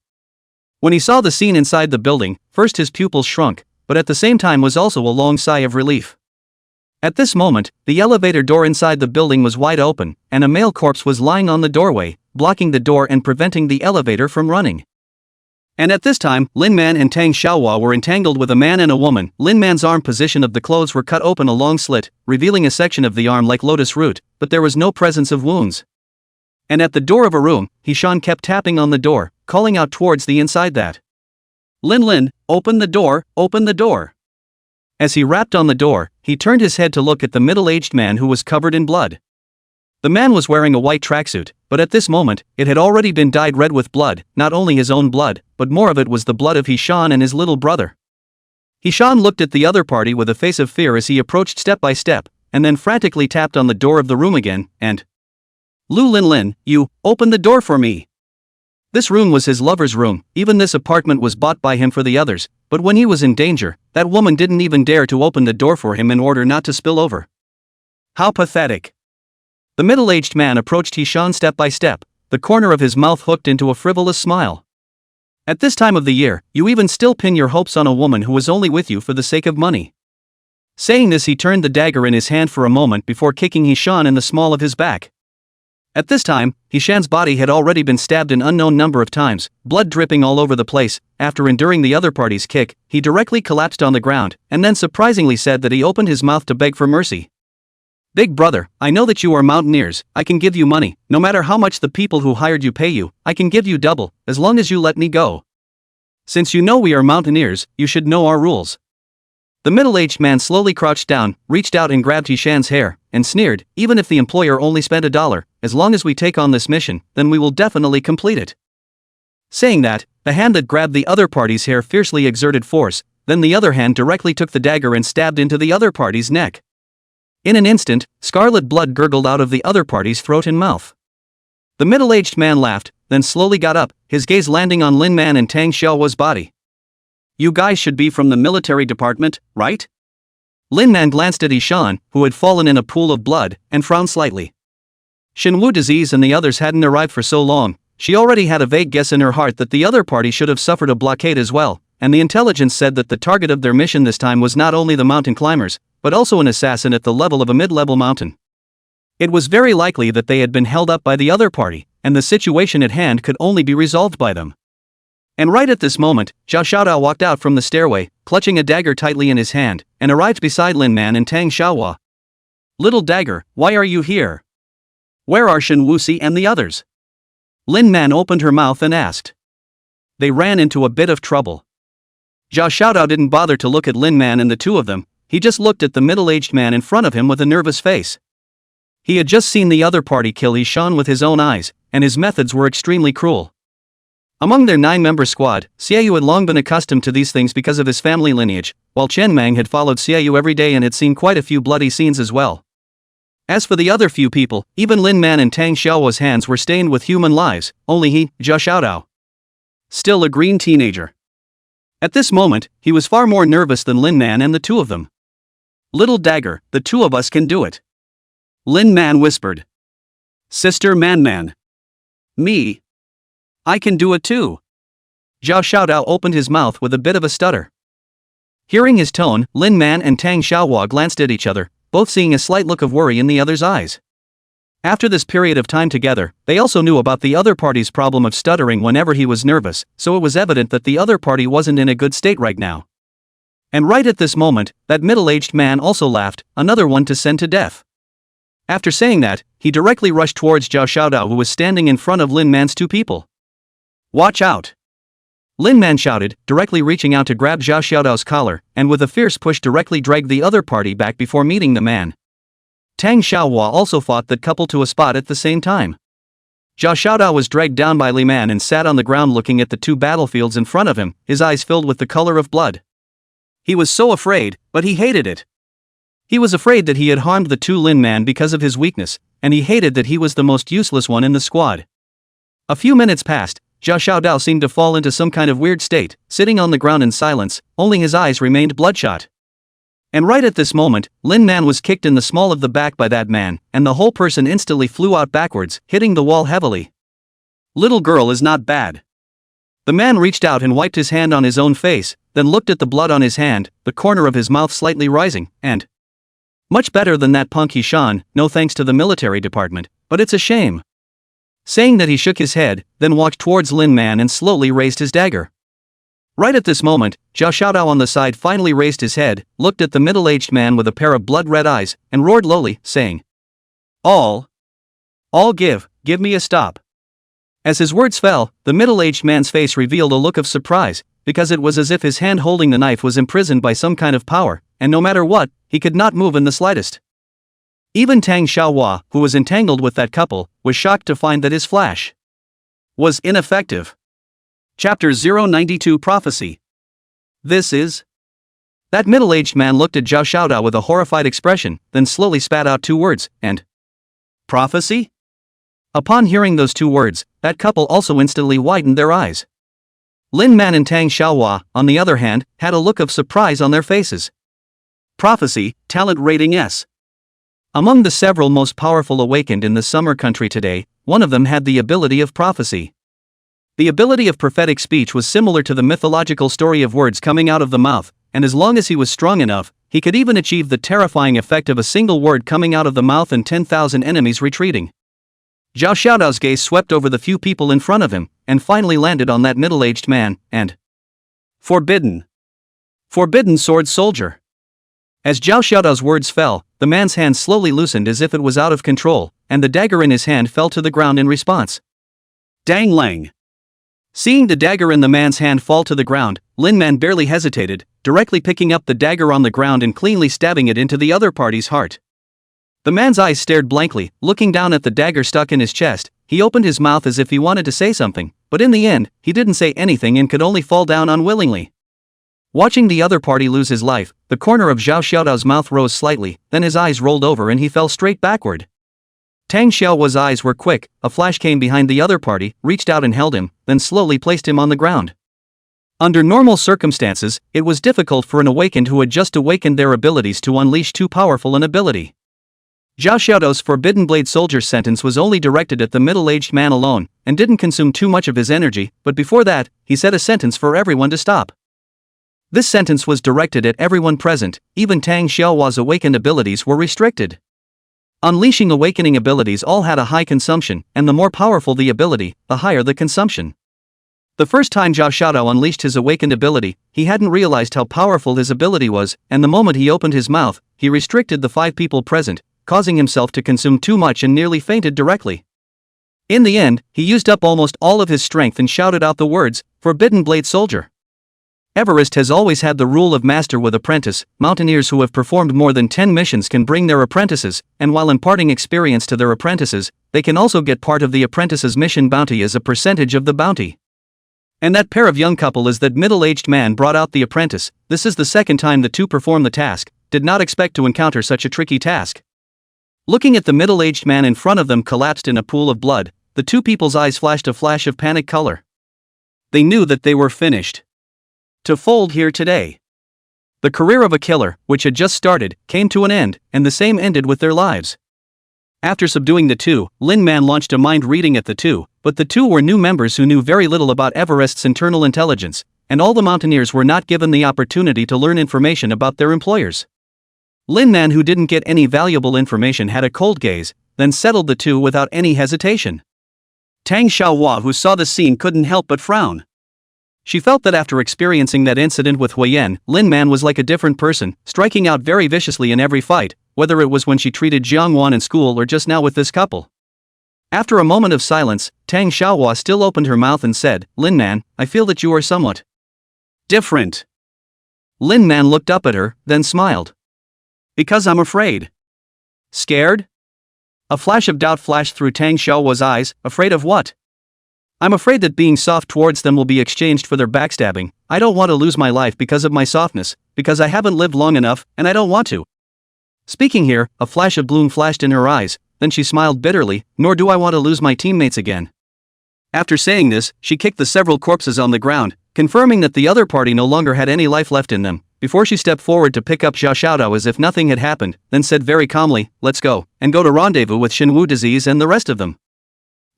When he saw the scene inside the building, first his pupils shrunk, but at the same time was also a long sigh of relief. At this moment, the elevator door inside the building was wide open, and a male corpse was lying on the doorway, blocking the door and preventing the elevator from running. And at this time, Lin Man and Tang Xiaohua were entangled with a man and a woman. Lin Man's arm position of the clothes were cut open a long slit, revealing a section of the arm like lotus root, but there was no presence of wounds. And at the door of a room, Hishan kept tapping on the door, calling out towards the inside that, Lin, open the door, open the door. As he rapped on the door, he turned his head to look at the middle-aged man who was covered in blood. The man was wearing a white tracksuit, but at this moment, it had already been dyed red with blood, not only his own blood, but more of it was the blood of Hishan and his little brother. Hishan looked at the other party with a face of fear as he approached step by step, and then frantically tapped on the door of the room again, and, Lin, you, open the door for me. This room was his lover's room. Even this apartment was bought by him for the others, but when he was in danger, that woman didn't even dare to open the door for him in order not to spill over. How pathetic. The middle-aged man approached Hishan step by step, the corner of his mouth hooked into a frivolous smile. At this time of the year, you even still pin your hopes on a woman who was only with you for the sake of money. Saying this, he turned the dagger in his hand for a moment before kicking Hishan in the small of his back. At this time, Hishan's body had already been stabbed an unknown number of times, blood dripping all over the place. After enduring the other party's kick, he directly collapsed on the ground, and then surprisingly said that he opened his mouth to beg for mercy. Big brother, I know that you are mountaineers. I can give you money, no matter how much the people who hired you pay you. I can give you double, as long as you let me go. Since you know we are mountaineers, you should know our rules. The middle-aged man slowly crouched down, reached out and grabbed Hishan's hair, and sneered, even if the employer only spent $1, as long as we take on this mission, then we will definitely complete it. Saying that, the hand that grabbed the other party's hair fiercely exerted force, then the other hand directly took the dagger and stabbed into the other party's neck. In an instant, scarlet blood gurgled out of the other party's throat and mouth. The middle-aged man laughed, then slowly got up, his gaze landing on Lin Man and Tang Xiaohua's body. You guys should be from the military department, right? Lin Man glanced at Hishan, who had fallen in a pool of blood, and frowned slightly. Xinwu disease and the others hadn't arrived for so long. She already had a vague guess in her heart that the other party should have suffered a blockade as well, and the intelligence said that the target of their mission this time was not only the mountain climbers, but also an assassin at the level of a mid-level mountain. It was very likely that they had been held up by the other party, and the situation at hand could only be resolved by them. And right at this moment, Zhao Xiaodao walked out from the stairway, clutching a dagger tightly in his hand, and arrived beside Lin Man and Tang Xiaohua. Little dagger, why are you here? Where are Shen Wuxi and the others? Lin Man opened her mouth and asked. They ran into a bit of trouble. Zhao Xiaodao didn't bother to look at Lin Man and the two of them, he just looked at the middle-aged man in front of him with a nervous face. He had just seen the other party kill Hishan with his own eyes, and his methods were extremely cruel. Among their 9-member squad, Xiaoyu had long been accustomed to these things because of his family lineage, while Chen Mang had followed Xiaoyu every day and had seen quite a few bloody scenes as well. As for the other few people, even Lin Man and Tang Xiaohua's hands were stained with human lives, only he, Zhao Xiaodao, still a green teenager. At this moment, he was far more nervous than Lin Man and the two of them. Little dagger, the two of us can do it. Lin Man whispered. Sister Man. Me. I can do it too. Zhao Xiaodao opened his mouth with a bit of a stutter. Hearing his tone, Lin Man and Tang Xiaohua glanced at each other, both seeing a slight look of worry in the other's eyes. After this period of time together, they also knew about the other party's problem of stuttering whenever he was nervous, so it was evident that the other party wasn't in a good state right now. And right at this moment, that middle-aged man also laughed, another one to send to death. After saying that, he directly rushed towards Zhao Xiaodao, who was standing in front of Lin Man's two people. "Watch out!" Lin Man shouted, directly reaching out to grab Zhao Xiaodao's collar, and with a fierce push directly dragged the other party back before meeting the man. Tang Xiaohua also fought that couple to a spot at the same time. Zhao Xiaodao was dragged down by Li Man and sat on the ground looking at the two battlefields in front of him, his eyes filled with the color of blood. He was so afraid, but he hated it. He was afraid that he had harmed the two Lin Man because of his weakness, and he hated that he was the most useless one in the squad. A few minutes passed. Zhao Xiaodao seemed to fall into some kind of weird state, sitting on the ground in silence, only his eyes remained bloodshot. And right at this moment, Lin Man was kicked in the small of the back by that man, and the whole person instantly flew out backwards, hitting the wall heavily. "Little girl is not bad." The man reached out and wiped his hand on his own face, then looked at the blood on his hand, the corner of his mouth slightly rising, and "Much better than that punk Hishan, no thanks to the military department, but it's a shame." Saying that, he shook his head, then walked towards Lin Man and slowly raised his dagger. Right at this moment, Zhao Xiaodao on the side finally raised his head, looked at the middle-aged man with a pair of blood-red eyes, and roared lowly, saying, All give me a stop." As his words fell, the middle-aged man's face revealed a look of surprise, because it was as if his hand holding the knife was imprisoned by some kind of power, and no matter what, he could not move in the slightest. Even Tang Xiaohua, who was entangled with that couple, was shocked to find that his flash was ineffective. Chapter 092 Prophecy. This is. That middle-aged man looked at Zhao Xiaodao with a horrified expression, then slowly spat out two words, and prophecy? Upon hearing those two words, that couple also instantly widened their eyes. Lin Man and Tang Xiaohua, on the other hand, had a look of surprise on their faces. Prophecy, talent rating S. Among the several most powerful awakened in the summer country today, one of them had the ability of prophecy. The ability of prophetic speech was similar to the mythological story of words coming out of the mouth, and as long as he was strong enough, he could even achieve the terrifying effect of a single word coming out of the mouth and 10,000 enemies retreating. Zhao Xiaodao's gaze swept over the few people in front of him, and finally landed on that middle-aged man, and Forbidden sword soldier. As Zhao Xiaodao's words fell, the man's hand slowly loosened as if it was out of control, and the dagger in his hand fell to the ground in response. Dang Lang. Seeing the dagger in the man's hand fall to the ground, Lin Man barely hesitated, directly picking up the dagger on the ground and cleanly stabbing it into the other party's heart. The man's eyes stared blankly, looking down at the dagger stuck in his chest. He opened his mouth as if he wanted to say something, but in the end, he didn't say anything and could only fall down unwillingly. Watching the other party lose his life, the corner of Zhao Xiaodao's mouth rose slightly, then his eyes rolled over and he fell straight backward. Tang Xiaohua's eyes were quick, a flash came behind the other party, reached out and held him, then slowly placed him on the ground. Under normal circumstances, it was difficult for an awakened who had just awakened their abilities to unleash too powerful an ability. Zhao Xiaodao's Forbidden Blade Soldier's sentence was only directed at the middle-aged man alone, and didn't consume too much of his energy, but before that, he said a sentence for everyone to stop. This sentence was directed at everyone present, even Tang Xiaohua's awakened abilities were restricted. Unleashing awakening abilities all had a high consumption, and the more powerful the ability, the higher the consumption. The first time Zhao Xiaodao unleashed his awakened ability, he hadn't realized how powerful his ability was, and the moment he opened his mouth, he restricted the 5 people present, causing himself to consume too much and nearly fainted directly. In the end, he used up almost all of his strength and shouted out the words, Forbidden Blade Soldier. Everest has always had the rule of master with apprentice. Mountaineers who have performed more than 10 missions can bring their apprentices, and while imparting experience to their apprentices, they can also get part of the apprentice's mission bounty as a percentage of the bounty. And that pair of young couple is that middle-aged man brought out the apprentice. This is the second time the two perform the task, did not expect to encounter such a tricky task. Looking at the middle-aged man in front of them collapsed in a pool of blood, the two people's eyes flashed a flash of panic color. They knew that they were finished. To fold here today. The career of a killer, which had just started, came to an end, and the same ended with their lives. After subduing the two, Lin Man launched a mind reading at the two, but the two were new members who knew very little about Everest's internal intelligence, and all the mountaineers were not given the opportunity to learn information about their employers. Lin Man, who didn't get any valuable information, had a cold gaze, then settled the two without any hesitation. Tang Xiaohua, who saw the scene, couldn't help but frown. She felt that after experiencing that incident with Huyen, Lin Man was like a different person, striking out very viciously in every fight, whether it was when she treated Jiang Wan in school or just now with this couple. After a moment of silence, Tang Xiaohua still opened her mouth and said, "Lin Man, I feel that you are somewhat different." Lin Man looked up at her, then smiled. "Because I'm afraid." "Scared?" A flash of doubt flashed through Tang Xiaohua's eyes. "Afraid of what?" "I'm afraid that being soft towards them will be exchanged for their backstabbing. I don't want to lose my life because of my softness, because I haven't lived long enough, and I don't want to." Speaking here, a flash of gloom flashed in her eyes, then she smiled bitterly, "Nor do I want to lose my teammates again." After saying this, she kicked the several corpses on the ground, confirming that the other party no longer had any life left in them, before she stepped forward to pick up Zhao Xiaodao as if nothing had happened, then said very calmly, "Let's go, and go to rendezvous with Xinwu disease and the rest of them."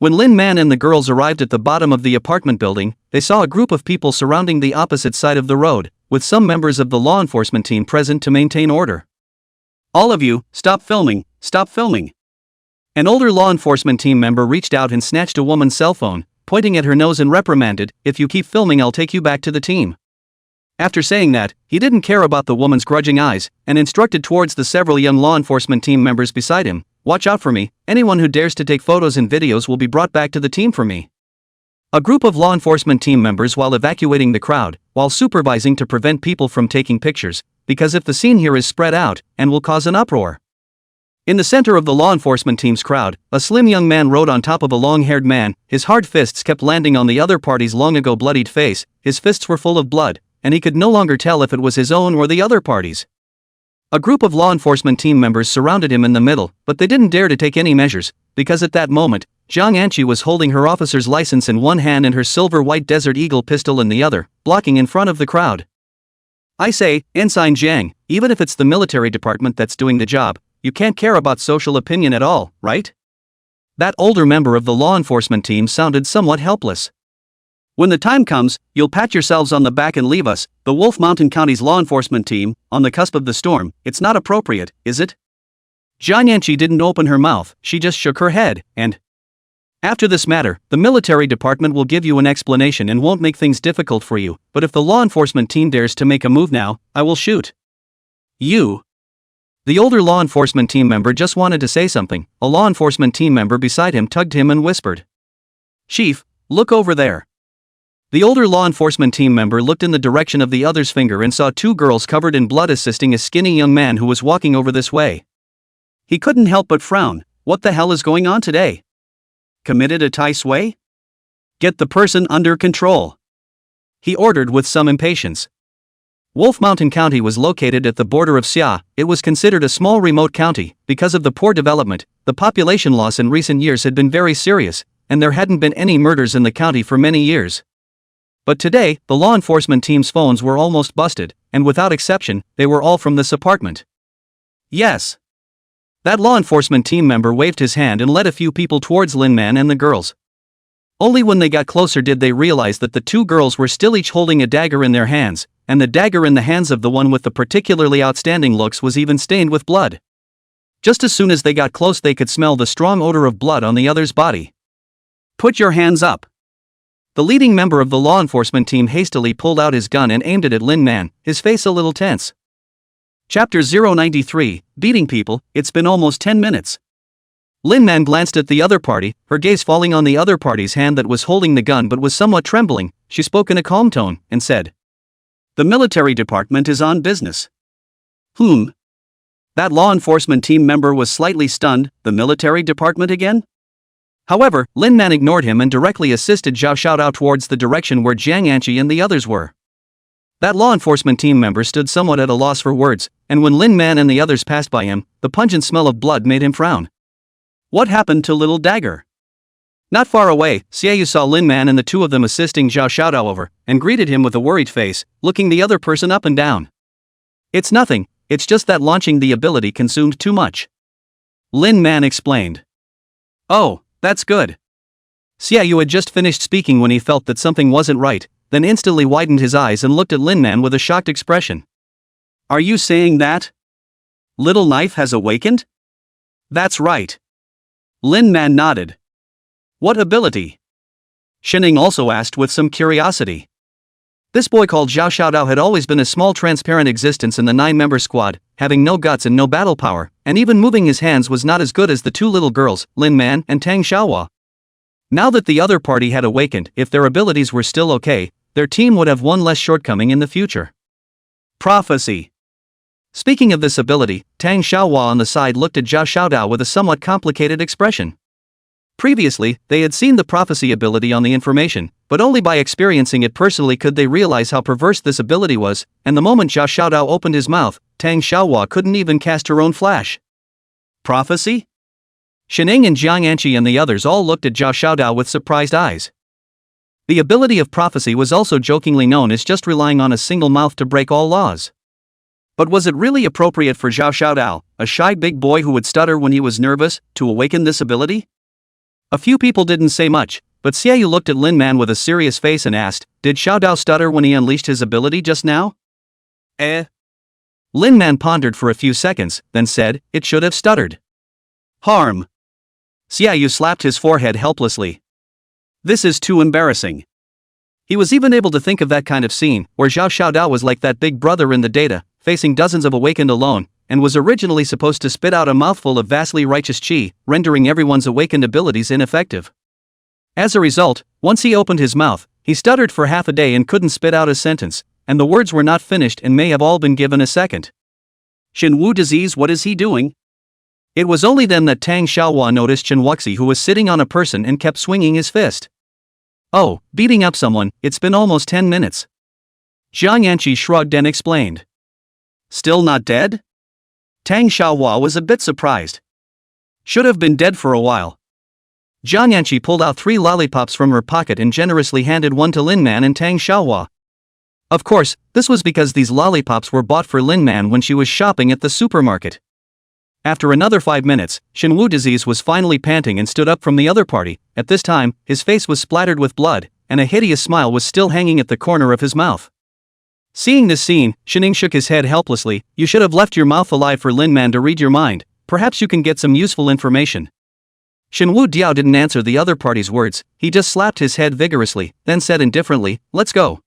When Lin Man and the girls arrived at the bottom of the apartment building, they saw a group of people surrounding the opposite side of the road, with some members of the law enforcement team present to maintain order. "All of you, stop filming, stop filming." An older law enforcement team member reached out and snatched a woman's cell phone, pointing at her nose and reprimanded, "If you keep filming, I'll take you back to the team." After saying that, he didn't care about the woman's grudging eyes, and instructed towards the several young law enforcement team members beside him, "Watch out for me, anyone who dares to take photos and videos will be brought back to the team for me." A group of law enforcement team members while evacuating the crowd, while supervising to prevent people from taking pictures, because if the scene here is spread out, and will cause an uproar. In the center of the law enforcement team's crowd, a slim young man rode on top of a long-haired man. His hard fists kept landing on the other party's long-ago bloodied face. His fists were full of blood, and he could no longer tell if it was his own or the other party's. A group of law enforcement team members surrounded him in the middle, but they didn't dare to take any measures, because at that moment, Zhang Anqi was holding her officer's license in one hand and her silver-white Desert Eagle pistol in the other, blocking in front of the crowd. "I say, Ensign Zhang, even if it's the military department that's doing the job, you can't care about social opinion at all, right?" That older member of the law enforcement team sounded somewhat helpless. "When the time comes, you'll pat yourselves on the back and leave us, the Wolf Mountain County's law enforcement team, on the cusp of the storm. It's not appropriate, is it?" Zhang Yanqi didn't open her mouth, she just shook her head, and "After this matter, the military department will give you an explanation and won't make things difficult for you, but if the law enforcement team dares to make a move now, I will shoot you." The older law enforcement team member just wanted to say something. A law enforcement team member beside him tugged him and whispered, "Chief, look over there." The older law enforcement team member looked in the direction of the other's finger and saw two girls covered in blood assisting a skinny young man who was walking over this way. He couldn't help but frown. What the hell is going on today? Committed a Tai Sui? Get the person under control, he ordered with some impatience. Wolf Mountain County was located at the border of Xia. It was considered a small remote county. Because of the poor development, the population loss in recent years had been very serious, and there hadn't been any murders in the county for many years. But today, the law enforcement team's phones were almost busted, and without exception, they were all from this apartment. "Yes." That law enforcement team member waved his hand and led a few people towards Lin Man and the girls. Only when they got closer did they realize that the two girls were still each holding a dagger in their hands, and the dagger in the hands of the one with the particularly outstanding looks was even stained with blood. Just as soon as they got close, they could smell the strong odor of blood on the other's body. "Put your hands up." The leading member of the law enforcement team hastily pulled out his gun and aimed it at Lin Man, his face a little tense. Chapter 093, Beating People. It's been almost 10 minutes. Lin Man glanced at the other party, her gaze falling on the other party's hand that was holding the gun but was somewhat trembling. She spoke in a calm tone, and said, "The military department is on business." That law enforcement team member was slightly stunned. The military department again? However, Lin Man ignored him and directly assisted Zhao Xiaodao towards the direction where Zhang Anqi and the others were. That law enforcement team member stood somewhat at a loss for words, and when Lin Man and the others passed by him, the pungent smell of blood made him frown. What happened to Little Dagger? Not far away, Xiaoyu saw Lin Man and the two of them assisting Zhao Xiaodao over, and greeted him with a worried face, looking the other person up and down. "It's nothing, it's just that launching the ability consumed too much," Lin Man explained. "Oh, that's good." Xiaoyu had just finished speaking when he felt that something wasn't right, then instantly widened his eyes and looked at Lin Man with a shocked expression. "Are you saying that Little Knife has awakened?" "That's right." Lin Man nodded. "What ability?" Shining also asked with some curiosity. This boy called Zhao Xiaodao had always been a small transparent existence in the 9-member squad, having no guts and no battle power, and even moving his hands was not as good as the two little girls, Lin Man and Tang Xiaohua. Now that the other party had awakened, if their abilities were still okay, their team would have one less shortcoming in the future. Prophecy. Speaking of this ability, Tang Xiaohua on the side looked at Zhao Xiaodao with a somewhat complicated expression. Previously, they had seen the prophecy ability on the information, but only by experiencing it personally could they realize how perverse this ability was, and the moment Zhao Xiaodao opened his mouth, Tang Xiaohua couldn't even cast her own flash. Prophecy? Xining and Jiang Anqi and the others all looked at Zhao Xiaodao with surprised eyes. The ability of prophecy was also jokingly known as just relying on a single mouth to break all laws. But was it really appropriate for Zhao Xiaodao, a shy big boy who would stutter when he was nervous, to awaken this ability? A few people didn't say much, but Xiaoyu looked at Lin Man with a serious face and asked, "Did Xiaodao stutter when he unleashed his ability just now?" Lin Man pondered for a few seconds, then said, "It should have stuttered." Harm. Xiaoyu slapped his forehead helplessly. This is too embarrassing. He was even able to think of that kind of scene, where Zhao Xiaodao was like that big brother in the data, facing dozens of awakened alone, and was originally supposed to spit out a mouthful of vastly righteous qi, rendering everyone's awakened abilities ineffective. As a result, once he opened his mouth, he stuttered for half a day and couldn't spit out a sentence, and the words were not finished and may have all been given a second. Shenwu disease, what is he doing? It was only then that Tang Xiaohua noticed Chen Wuxi, who was sitting on a person and kept swinging his fist. "Oh, beating up someone, it's been almost 10 minutes. Jiang Anqi shrugged and explained. "Still not dead?" Tang Xiaohua was a bit surprised. "Should have been dead for a while." Jiang Anqi pulled out 3 lollipops from her pocket and generously handed one to Lin Man and Tang Xiaohua. Of course, this was because these lollipops were bought for Lin Man when she was shopping at the supermarket. After another 5 minutes, Shenwu disease was finally panting and stood up from the other party. At this time, his face was splattered with blood, and a hideous smile was still hanging at the corner of his mouth. Seeing this scene, Xining shook his head helplessly. "You should have left your mouth alive for Lin Man to read your mind. Perhaps you can get some useful information." Shenwu Diao didn't answer the other party's words, he just slapped his head vigorously, then said indifferently, "Let's go."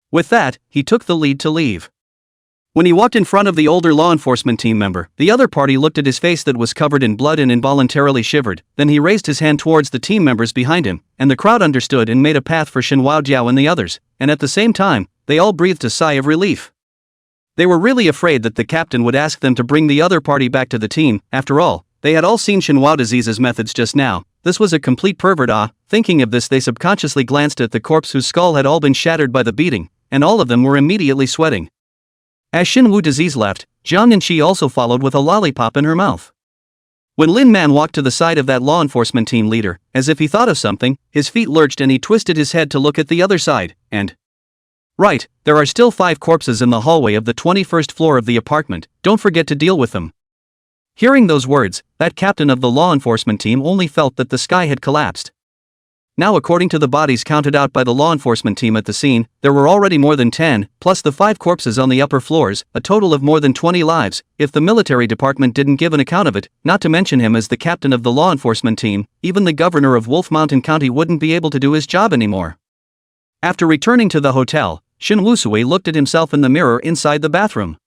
With that, he took the lead to leave. When he walked in front of the older law enforcement team member, the other party looked at his face that was covered in blood and involuntarily shivered, then he raised his hand towards the team members behind him, and the crowd understood and made a path for Shenhua Jiao and the others, and at the same time, they all breathed a sigh of relief. They were really afraid that the captain would ask them to bring the other party back to the team. After all, they had all seen Shenhua Disease's methods just now. This was a complete pervert. Thinking of this, they subconsciously glanced at the corpse whose skull had all been shattered by the beating, and all of them were immediately sweating. As Shenwu Disease left, Jiang Anqi also followed with a lollipop in her mouth. When Lin Man walked to the side of that law enforcement team leader, as if he thought of something, his feet lurched and he twisted his head to look at the other side, and... Right, there are still 5 corpses in the hallway of the 21st floor of the apartment, don't forget to deal with them. Hearing those words, that captain of the law enforcement team only felt that the sky had collapsed. Now, according to the bodies counted out by the law enforcement team at the scene, there were already more than 10, plus the 5 corpses on the upper floors, a total of more than 20 lives, if the military department didn't give an account of it. Not to mention him as the captain of the law enforcement team, even the governor of Wolf Mountain County wouldn't be able to do his job anymore. After returning to the hotel, Shin Wusui looked at himself in the mirror inside the bathroom.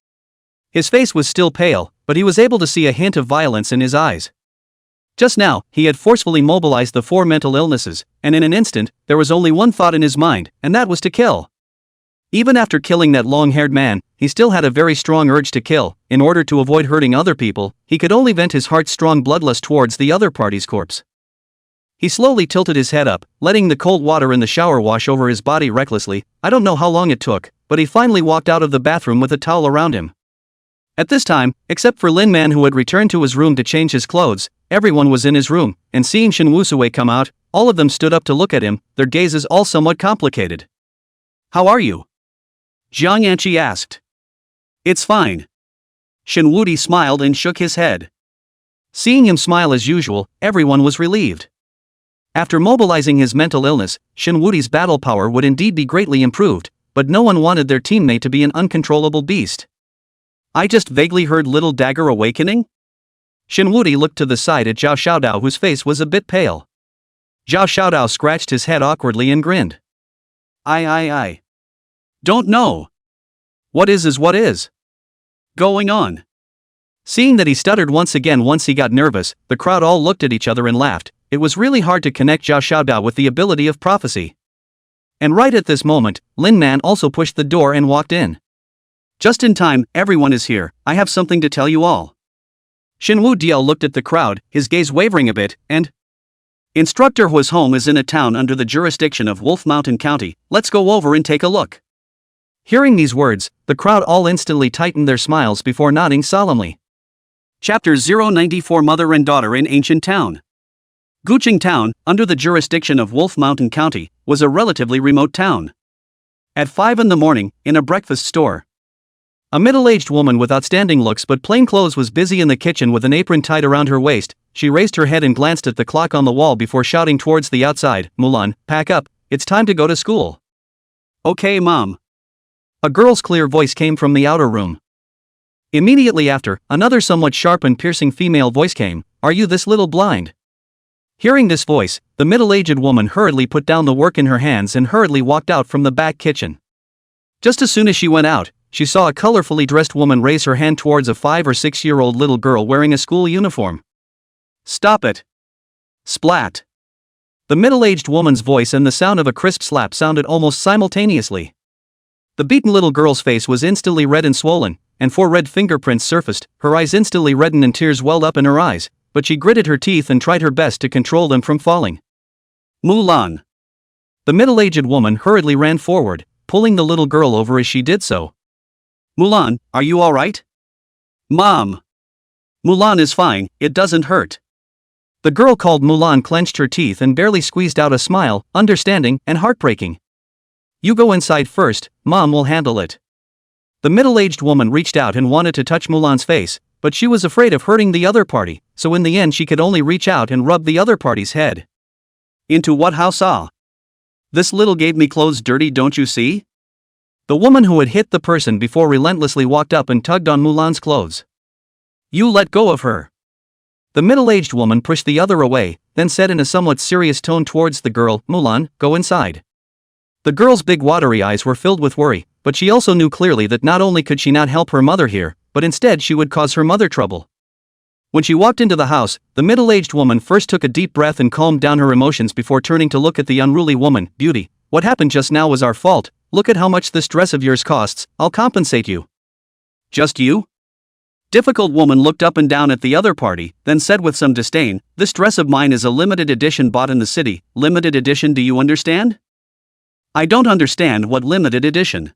His face was still pale, but he was able to see a hint of violence in his eyes. Just now, he had forcefully mobilized the 4 mental illnesses, and in an instant, there was only one thought in his mind, and that was to kill. Even after killing that long-haired man, he still had a very strong urge to kill. In order to avoid hurting other people, he could only vent his heart's strong bloodlust towards the other party's corpse. He slowly tilted his head up, letting the cold water in the shower wash over his body recklessly. I don't know how long it took, but he finally walked out of the bathroom with a towel around him. At this time, except for Lin Man who had returned to his room to change his clothes, everyone was in his room, and seeing Shin Wusui come out, all of them stood up to look at him, their gazes all somewhat complicated. "How are you?" Jiang Anqi asked. "It's fine." Shin Wudi smiled and shook his head. Seeing him smile as usual, everyone was relieved. After mobilizing his mental illness, Shin Wudi's battle power would indeed be greatly improved, but no one wanted their teammate to be an uncontrollable beast. "I just vaguely heard Little Dagger awakening?" Shin Wudi looked to the side at Zhao Xiaodao, whose face was a bit pale. Zhao Xiaodao scratched his head awkwardly and grinned. I. Don't know. What is what is going on? Seeing that he stuttered once again once he got nervous, the crowd all looked at each other and laughed. It was really hard to connect Zhao Xiaodao with the ability of prophecy. And right at this moment, Lin Man also pushed the door and walked in. Just in time, everyone is here, I have something to tell you all. Shenwu Diao looked at the crowd, his gaze wavering a bit, and Instructor Hua's home is in a town under the jurisdiction of Wolf Mountain County, let's go over and take a look. Hearing these words, the crowd all instantly tightened their smiles before nodding solemnly. Chapter 094 Mother and Daughter in Ancient Town. Guqing Town, under the jurisdiction of Wolf Mountain County, was a relatively remote town. At 5 in the morning, in a breakfast store, a middle-aged woman with outstanding looks but plain clothes was busy in the kitchen with an apron tied around her waist. She raised her head and glanced at the clock on the wall before shouting towards the outside, "Mulan, pack up, it's time to go to school." "Okay, Mom." A girl's clear voice came from the outer room. Immediately after, another somewhat sharp and piercing female voice came, "Are you this little blind?" Hearing this voice, the middle-aged woman hurriedly put down the work in her hands and hurriedly walked out from the back kitchen. Just as soon as she went out, she saw a colorfully dressed woman raise her hand towards a 5 or 6-year-old little girl wearing a school uniform. "Stop it!" Splat! The middle-aged woman's voice and the sound of a crisp slap sounded almost simultaneously. The beaten little girl's face was instantly red and swollen, and 4 red fingerprints surfaced. Her eyes instantly reddened and tears welled up in her eyes, but she gritted her teeth and tried her best to control them from falling. "Mulan!" The middle-aged woman hurriedly ran forward, pulling the little girl over as she did so. "Mulan, are you alright?" "Mom!" "Mulan is fine, it doesn't hurt." The girl called Mulan clenched her teeth and barely squeezed out a smile, understanding and heartbreaking. "You go inside first, Mom will handle it." The middle-aged woman reached out and wanted to touch Mulan's face, but she was afraid of hurting the other party, so in the end she could only reach out and rub the other party's head. "Into what house ah? This little gave me clothes dirty, don't you see?" The woman who had hit the person before relentlessly walked up and tugged on Mulan's clothes. "You let go of her." The middle-aged woman pushed the other away, then said in a somewhat serious tone towards the girl, "Mulan, go inside." The girl's big watery eyes were filled with worry, but she also knew clearly that not only could she not help her mother here, but instead she would cause her mother trouble. When she walked into the house, the middle-aged woman first took a deep breath and calmed down her emotions before turning to look at the unruly woman. "Beauty, what happened just now was our fault, look at how much this dress of yours costs, I'll compensate you." "Just you?" Difficult woman looked up and down at the other party, then said with some disdain, "This dress of mine is a limited edition bought in the city. Limited edition, do you understand?" "I don't understand what limited edition."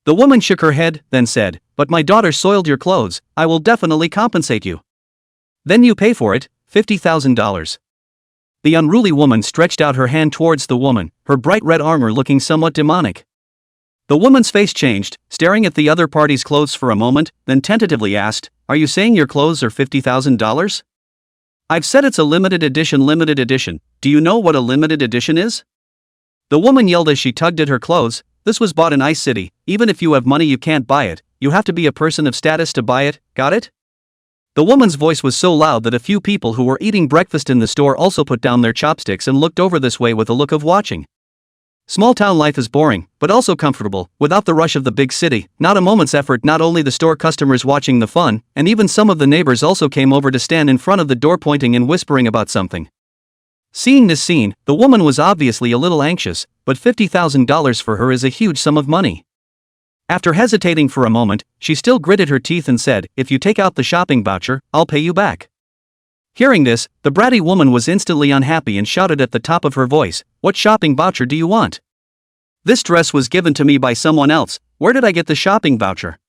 The woman shook her head, then said, "But my daughter soiled your clothes, I will definitely compensate you." "Then you pay for it, $50,000. The unruly woman stretched out her hand towards the woman, her bright red armor looking somewhat demonic. The woman's face changed, staring at the other party's clothes for a moment, then tentatively asked, "Are you saying your clothes are $50,000? "I've said it's a limited edition. Limited edition. Do you know what a limited edition is?" The woman yelled as she tugged at her clothes. "This was bought in Ice City. Even if you have money you can't buy it, you have to be a person of status to buy it, got it?" The woman's voice was so loud that a few people who were eating breakfast in the store also put down their chopsticks and looked over this way with a look of watching. Small town life is boring, but also comfortable, without the rush of the big city, not a moment's effort. Not only the store customers watching the fun, and even some of the neighbors also came over to stand in front of the door pointing and whispering about something. Seeing this scene, the woman was obviously a little anxious, but $50,000 for her is a huge sum of money. After hesitating for a moment, she still gritted her teeth and said, "If you take out the shopping voucher, I'll pay you back." Hearing this, the bratty woman was instantly unhappy and shouted at the top of her voice, "What shopping voucher do you want? This dress was given to me by someone else, where did I get the shopping voucher?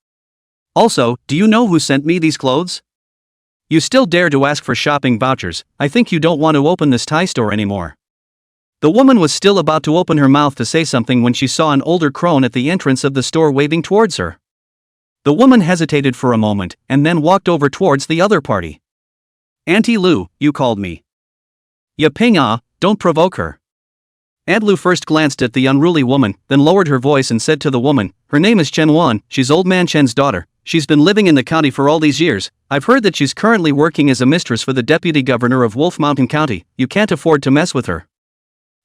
Also, do you know who sent me these clothes? You still dare to ask for shopping vouchers, I think you don't want to open this Thai store anymore." The woman was still about to open her mouth to say something when she saw an older crone at the entrance of the store waving towards her. The woman hesitated for a moment, and then walked over towards the other party. "Auntie Lu, you called me." "Ya Ping ah, don't provoke her." Aunt Lu first glanced at the unruly woman, then lowered her voice and said to the woman, "Her name is Chen Wan, she's old man Chen's daughter. She's been living in the county for all these years. I've heard that she's currently working as a mistress for the deputy governor of Wolf Mountain County. You can't afford to mess with her."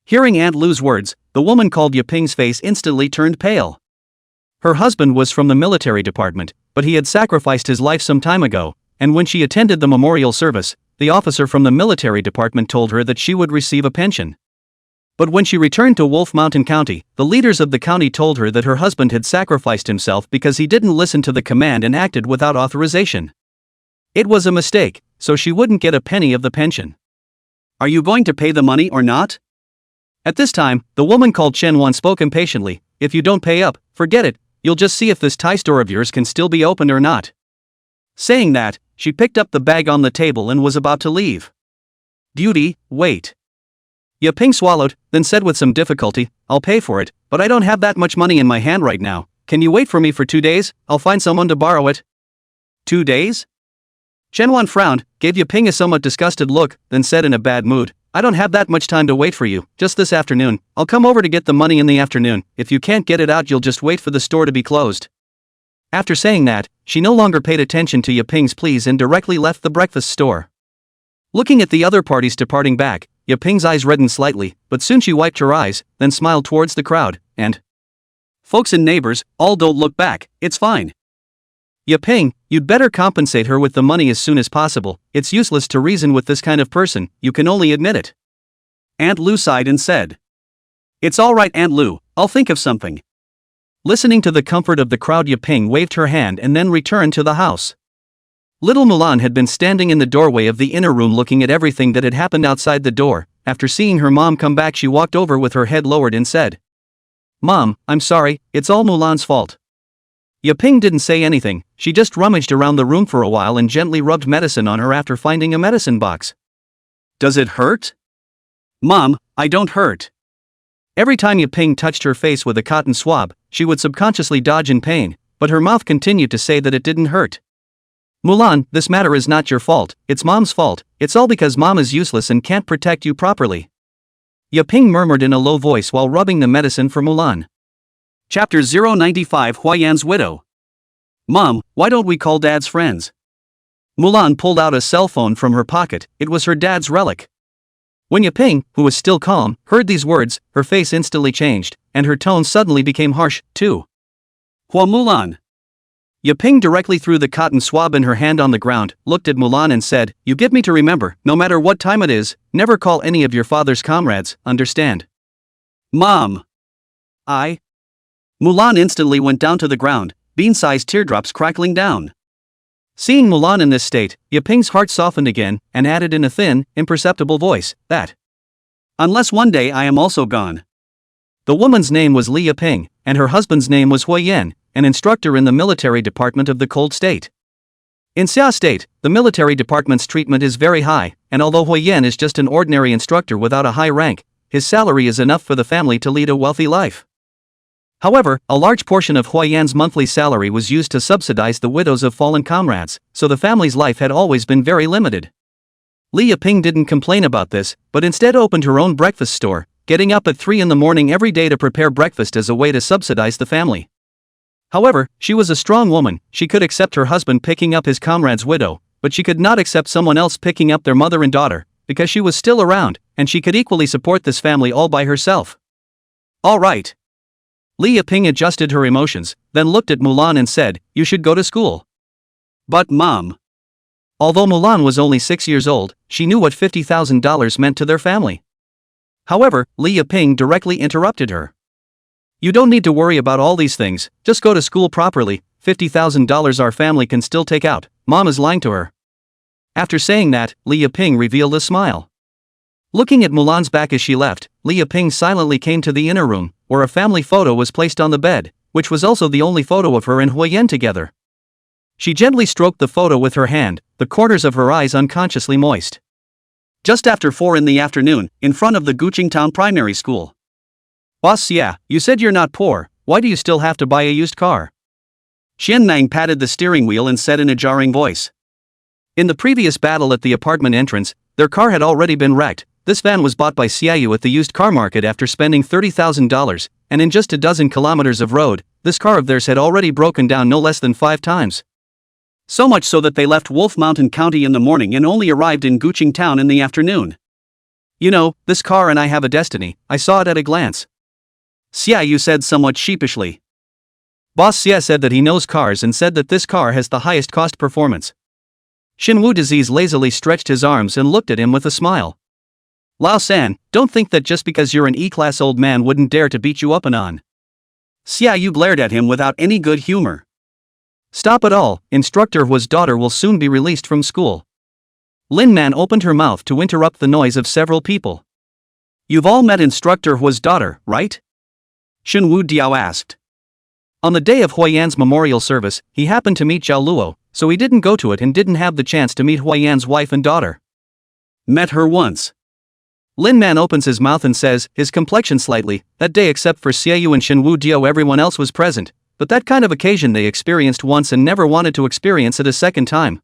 Hearing Aunt Lu's words, the woman called Yaping's face instantly turned pale. Her husband was from the military department, but he had sacrificed his life some time ago, and when she attended the memorial service, the officer from the military department told her that she would receive a pension. But when she returned to Wolf Mountain County, the leaders of the county told her that her husband had sacrificed himself because he didn't listen to the command and acted without authorization. It was a mistake, so she wouldn't get a penny of the pension. Are you going to pay the money or not? At this time, the woman called Chen-Wan spoke impatiently. If you don't pay up, forget it, you'll just see if this Thai store of yours can still be opened or not. Saying that, she picked up the bag on the table and was about to leave. Duty, wait. Yaping swallowed, then said with some difficulty, I'll pay for it, but I don't have that much money in my hand right now. Can you wait for me for 2 days? I'll find someone to borrow it. 2 days? Chen-Wan frowned, gave Yaping a somewhat disgusted look, then said in a bad mood, I don't have that much time to wait for you, just this afternoon. I'll come over to get the money in the afternoon. If you can't get it out, you'll just wait for the store to be closed. After saying that, she no longer paid attention to Yaping's pleas and directly left the breakfast store. Looking at the other parties departing back, Yaping's eyes reddened slightly, but soon she wiped her eyes, then smiled towards the crowd, and folks and neighbors, all don't look back, it's fine. Yaping, you'd better compensate her with the money as soon as possible. It's useless to reason with this kind of person, you can only admit it. Aunt Lu sighed and said, It's all right, Aunt Lu, I'll think of something. Listening to the comfort of the crowd, Yaping waved her hand and then returned to the house. Little Mulan had been standing in the doorway of the inner room looking at everything that had happened outside the door. After seeing her mom come back, she walked over with her head lowered and said, Mom, I'm sorry, it's all Mulan's fault. Yaping didn't say anything, she just rummaged around the room for a while and gently rubbed medicine on her after finding a medicine box. Does it hurt? Mom, I don't hurt. Every time Yaping touched her face with a cotton swab, she would subconsciously dodge in pain, but her mouth continued to say that it didn't hurt. Mulan, this matter is not your fault, it's Mom's fault, it's all because Mom is useless and can't protect you properly. Yaping murmured in a low voice while rubbing the medicine for Mulan. Chapter 095 Huayan's Widow. Mom, why don't we call Dad's friends? Mulan pulled out a cell phone from her pocket, it was her dad's relic. When Yaping, who was still calm, heard these words, her face instantly changed, and her tone suddenly became harsh, too. Hua Mulan. Yaping directly threw the cotton swab in her hand on the ground, looked at Mulan and said, You give me to remember, no matter what time it is, never call any of your father's comrades, understand? Mom. Mulan instantly went down to the ground, bean-sized teardrops crackling down. Seeing Mulan in this state, Yaping's heart softened again, and added in a thin, imperceptible voice, that unless one day I am also gone. The woman's name was Li Yaping, and her husband's name was Huayan, an instructor in the military department of the Cold State. In Xia State, the military department's treatment is very high, and although Huayan is just an ordinary instructor without a high rank, his salary is enough for the family to lead a wealthy life. However, a large portion of Huayan's monthly salary was used to subsidize the widows of fallen comrades, so the family's life had always been very limited. Li Yaping didn't complain about this, but instead opened her own breakfast store, getting up at 3 in the morning every day to prepare breakfast as a way to subsidize the family. However, she was a strong woman, she could accept her husband picking up his comrade's widow, but she could not accept someone else picking up their mother and daughter, because she was still around, and she could equally support this family all by herself. All right. Li Yaping adjusted her emotions, then looked at Mulan and said, You should go to school. But Mom. Although Mulan was only 6 years old, she knew what $50,000 meant to their family. However, Li Yaping directly interrupted her. You don't need to worry about all these things, just go to school properly, $50,000 our family can still take out, Mom is lying to her. After saying that, Li Yaping revealed a smile. Looking at Mulan's back as she left, Li Yaping silently came to the inner room, where a family photo was placed on the bed, which was also the only photo of her and Huayan together. She gently stroked the photo with her hand, the corners of her eyes unconsciously moist. Just after 4 in the afternoon, in front of the Guqingtown Primary School. Boss, yeah, you said you're not poor, why do you still have to buy a used car? Xianmeng patted the steering wheel and said in a jarring voice. In the previous battle at the apartment entrance, their car had already been wrecked. This van was bought by Xiaoyu at the used car market after spending $30,000, and in just a dozen kilometers of road, this car of theirs had already broken down no less than 5 times. So much so that they left Wolf Mountain County in the morning and only arrived in Guqingtown in the afternoon. You know, this car and I have a destiny, I saw it at a glance. Xiaoyu said somewhat sheepishly. Boss Xie said that he knows cars and said that this car has the highest cost performance. Xinwu Disease lazily stretched his arms and looked at him with a smile. Lao San, don't think that just because you're an E-class old man wouldn't dare to beat you up and on. Xia Yu glared at him without any good humor. Stop it all, Instructor Hua's daughter will soon be released from school. Lin Man opened her mouth to interrupt the noise of several people. You've all met Instructor Hua's daughter, right? Xinwu Diao asked. On the day of Huayan's memorial service, he happened to meet Zhao Luo, so he didn't go to it and didn't have the chance to meet Huayan's wife and daughter. Met her once. Lin Man opens his mouth and says, his complexion slightly, that day except for Xiaoyu and Xinwu Diao everyone else was present, but that kind of occasion they experienced once and never wanted to experience it a second time.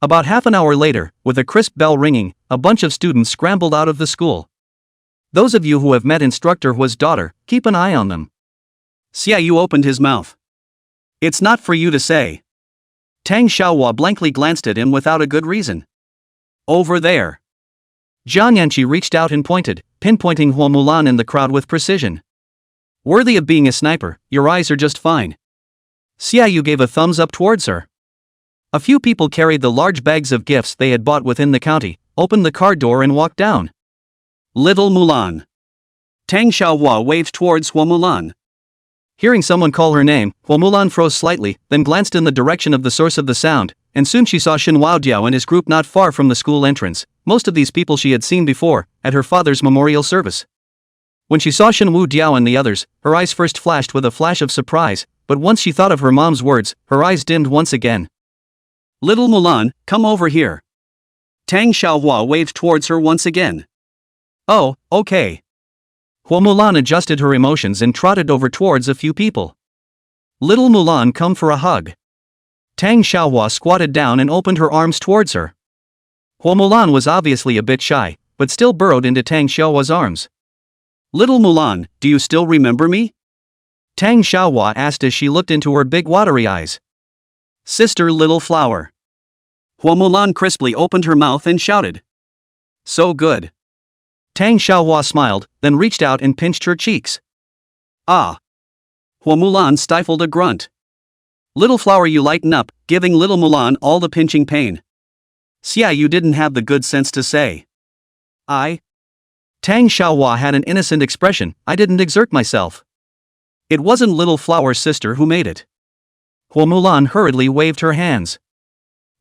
About half an hour later, with a crisp bell ringing, a bunch of students scrambled out of the school. Those of you who have met Instructor Hua's daughter, keep an eye on them. Xiaoyu opened his mouth. It's not for you to say. Tang Xiaohua blankly glanced at him without a good reason. Over there. Jiang Yanqi reached out and pointed, pinpointing Hua Mulan in the crowd with precision. Worthy of being a sniper, your eyes are just fine. Xiaoyu gave a thumbs up towards her. A few people carried the large bags of gifts they had bought within the county, opened the car door and walked down. Little Mulan. Tang Xiaohua waved towards Hua Mulan. Hearing someone call her name, Hua Mulan froze slightly, then glanced in the direction of the source of the sound, and soon she saw Xin Diao and his group not far from the school entrance. Most of these people she had seen before, at her father's memorial service. When she saw Xinwu Diao and the others, her eyes first flashed with a flash of surprise, but once she thought of her mom's words, her eyes dimmed once again. Little Mulan, come over here. Tang Xiaohua waved towards her once again. Oh, okay. Hua Mulan adjusted her emotions and trotted over towards a few people. Little Mulan, come for a hug. Tang Xiaohua squatted down and opened her arms towards her. Hua Mulan was obviously a bit shy, but still burrowed into Tang Xiaohua's arms. Little Mulan, do you still remember me? Tang Xiaohua asked as she looked into her big watery eyes. Sister Little Flower. Hua Mulan crisply opened her mouth and shouted. So good. Tang Xiaohua smiled, then reached out and pinched her cheeks. Ah. Hua Mulan stifled a grunt. Little Flower, you lighten up, giving Little Mulan all the pinching pain. Xiaoyu didn't have the good sense to say. Tang Xiaohua had an innocent expression, I didn't exert myself. It wasn't Little Flower's sister who made it. Hua Mulan hurriedly waved her hands.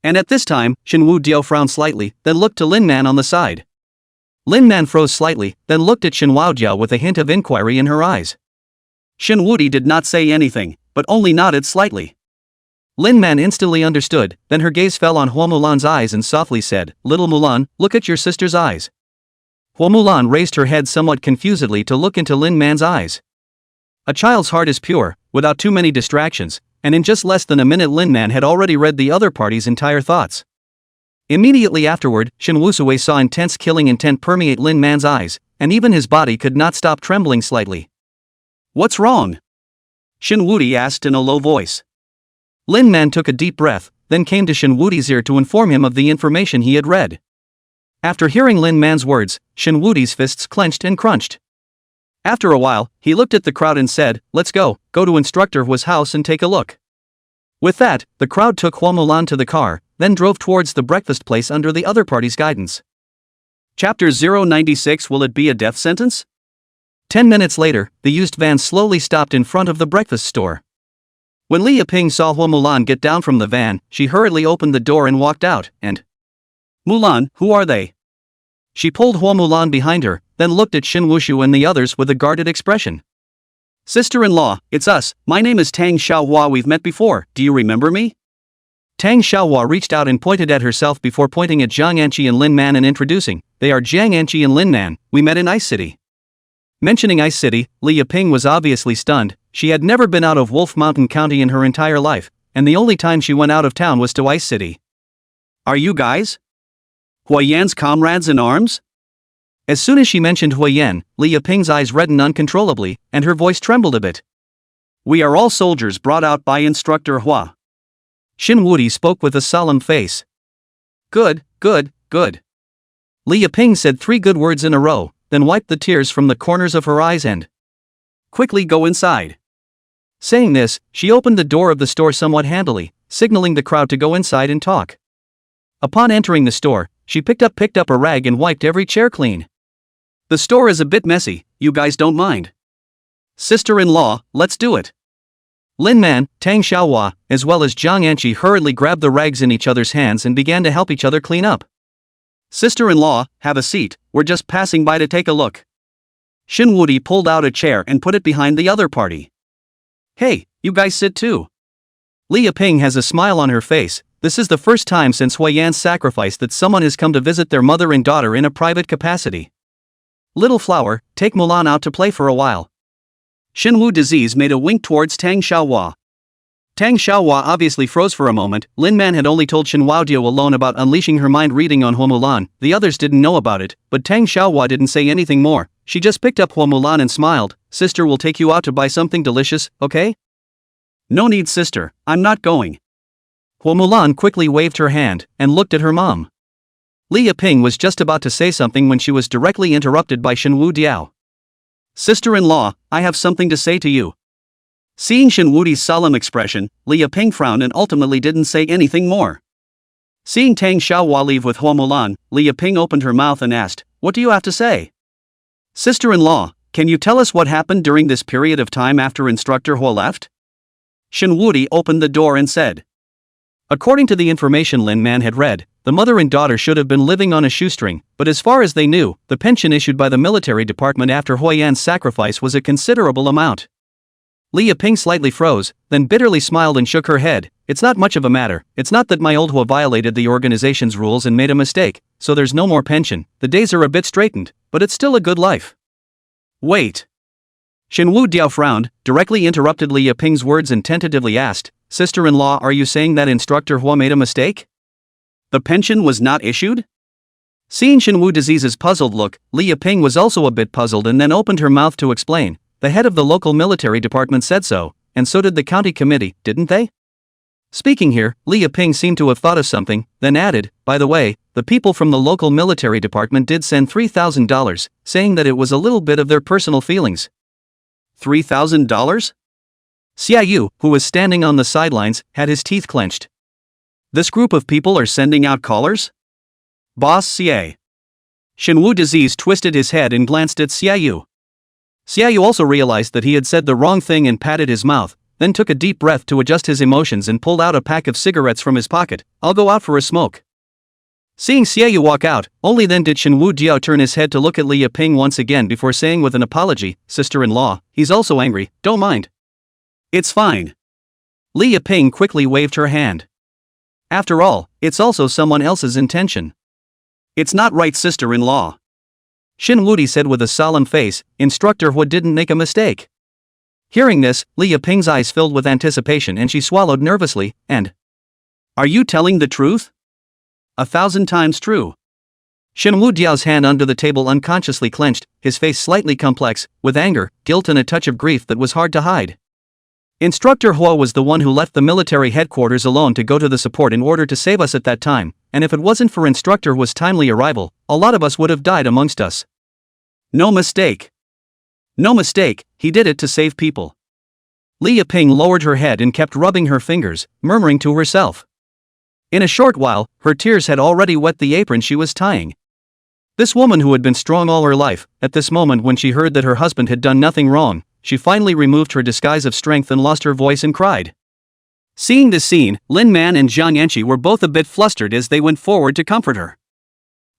And at this time, Xinwu Diao frowned slightly, then looked to Lin Man on the side. Lin Man froze slightly, then looked at Xinwu Diao with a hint of inquiry in her eyes. Xinwu Di did not say anything, but only nodded slightly. Lin Man instantly understood, then her gaze fell on Hua Mulan's eyes and softly said, Little Mulan, look at your sister's eyes. Hua Mulan raised her head somewhat confusedly to look into Lin Man's eyes. A child's heart is pure, without too many distractions, and in just less than a minute Lin Man had already read the other party's entire thoughts. Immediately afterward, Shen Wusui saw intense killing intent permeate Lin Man's eyes, and even his body could not stop trembling slightly. What's wrong? Shen Wudi asked in a low voice. Lin Man took a deep breath, then came to Shen Wudi's ear to inform him of the information he had read. After hearing Lin Man's words, Shen Wudi's fists clenched and crunched. After a while, he looked at the crowd and said, Let's go to Instructor Hua's house and take a look. With that, the crowd took Hua Mulan to the car, then drove towards the breakfast place under the other party's guidance. Chapter 096. Will it be a death sentence? 10 minutes later, the used van slowly stopped in front of the breakfast store. When Li Yiping saw Hua Mulan get down from the van, she hurriedly opened the door and walked out, and Mulan, who are they? She pulled Hua Mulan behind her, then looked at Xin Wushu and the others with a guarded expression. Sister-in-law, it's us, my name is Tang Xiaohua, we've met before, do you remember me? Tang Xiaohua reached out and pointed at herself before pointing at Jiang Anqi and Lin Man and introducing, they are Jiang Anqi and Lin Man, we met in Ice City. Mentioning Ice City, Li Yiping was obviously stunned, she had never been out of Wolf Mountain County in her entire life, and the only time she went out of town was to Ice City. Are you guys Huayan's comrades in arms? As soon as she mentioned Huayan, Li Yiping's eyes reddened uncontrollably, and her voice trembled a bit. We are all soldiers brought out by Instructor Hua. Xin Wudi spoke with a solemn face. Good. Li Yiping said 3 good words in a row, then wiped the tears from the corners of her eyes and quickly go inside. Saying this, she opened the door of the store somewhat handily, signaling the crowd to go inside and talk. Upon entering the store, she picked up a rag and wiped every chair clean. The store is a bit messy, you guys don't mind? Sister-in-law, let's do it. Lin Man, Tang Xiaohua, as well as Jiang Anqi hurriedly grabbed the rags in each other's hands and began to help each other clean up. Sister-in-law, have a seat, we're just passing by to take a look. Xin Wudi pulled out a chair and put it behind the other party. Hey, you guys sit too. Li Yiping has a smile on her face. This is the first time since Huiyan's sacrifice that someone has come to visit their mother and daughter in a private capacity. Little flower, take Mulan out to play for a while. Xinwu Disease made a wink towards Tang Xiaohua. Tang Xiaohua obviously froze for a moment. Lin Man had only told Shen Waodio alone about unleashing her mind reading on Hua Mulan. The others didn't know about it, but Tang Xiaohua didn't say anything more. She just picked up Hua Mulan and smiled. Sister will take you out to buy something delicious, okay? No need, sister, I'm not going. Hua Mulan quickly waved her hand and looked at her mom. Li Yiping was just about to say something when she was directly interrupted by Shenwu Diao. Sister-in-law, I have something to say to you. Seeing Shen Wudi's solemn expression, Li Yiping frowned and ultimately didn't say anything more. Seeing Tang Xiaohua leave with Hua Mulan, Li Yiping opened her mouth and asked, what do you have to say? Sister-in-law, can you tell us what happened during this period of time after Instructor Hua left? Shen Wudi opened the door and said. According to the information Lin Man had read, the mother and daughter should have been living on a shoestring, but as far as they knew, the pension issued by the military department after Huiyan's sacrifice was a considerable amount. Li Yiping slightly froze, then bitterly smiled and shook her head. It's not much of a matter. It's not that my old Hua violated the organization's rules and made a mistake, so there's no more pension. The days are a bit straightened, but it's still a good life. Wait. Shenwu Diao frowned, directly interrupted Li Yiping's words and tentatively asked, Sister-in-law, are you saying that Instructor Hua made a mistake? The pension was not issued? Seeing Shenwu Disease's puzzled look, Li Yiping was also a bit puzzled and then opened her mouth to explain. The head of the local military department said so, and so did the county committee, didn't they? Speaking here, Li Yiping seemed to have thought of something, then added, by the way, the people from the local military department did send $3,000, saying that it was a little bit of their personal feelings. $3,000? Xia Yu, who was standing on the sidelines, had his teeth clenched. This group of people are sending out callers? Boss Xia. Shenwu Disease twisted his head and glanced at Xia Yu. Xia Yu also realized that he had said the wrong thing and patted his mouth, then took a deep breath to adjust his emotions and pulled out a pack of cigarettes from his pocket. I'll go out for a smoke. Seeing Xia Yu walk out, only then did Shenwu Diao turn his head to look at Li Yiping once again before saying with an apology, Sister-in-law, he's also angry, don't mind. It's fine. Li Yiping quickly waved her hand. After all, it's also someone else's intention. It's not right, sister-in-law. Shin Wudi said with a solemn face. Instructor Hua didn't make a mistake. Hearing this, Li Yiping's eyes filled with anticipation and she swallowed nervously, and... Are you telling the truth? 1,000 times true. Shen Wu Diao's hand under the table unconsciously clenched, his face slightly complex, with anger, guilt and a touch of grief that was hard to hide. Instructor Hua was the one who left the military headquarters alone to go to the support in order to save us at that time, and if it wasn't for Instructor Hua's timely arrival, a lot of us would have died amongst us. No mistake. No mistake, he did it to save people. Li Yiping lowered her head and kept rubbing her fingers, murmuring to herself. In a short while, her tears had already wet the apron she was tying. This woman who had been strong all her life, at this moment when she heard that her husband had done nothing wrong, she finally removed her disguise of strength and lost her voice and cried. Seeing this scene, Lin Man and Zhang Yanqi were both a bit flustered as they went forward to comfort her.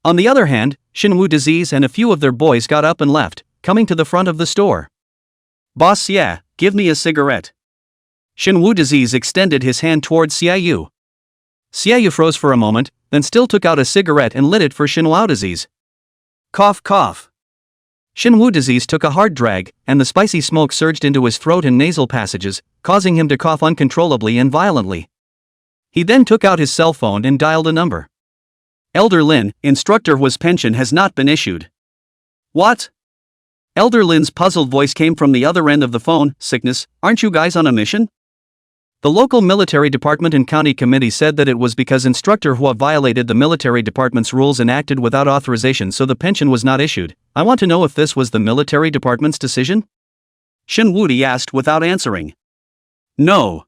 On the other hand, Xinwu Disease and a few of their boys got up and left, coming to the front of the store. Boss Xia, give me a cigarette. Xinwu Disease extended his hand towards Xia Yu. Xia Yu froze for a moment, then still took out a cigarette and lit it for Xinwu Disease. Cough cough. Xinwu Disease took a hard drag, and the spicy smoke surged into his throat and nasal passages, causing him to cough uncontrollably and violently. He then took out his cell phone and dialed a number. Elder Lin, Instructor Hua's pension has not been issued. What? Elder Lin's puzzled voice came from the other end of the phone. Sickness, aren't you guys on a mission? The local military department and county committee said that it was because Instructor Hua violated the military department's rules and acted without authorization, so the pension was not issued. I want to know if this was the military department's decision? Shin Wudi asked without answering. No.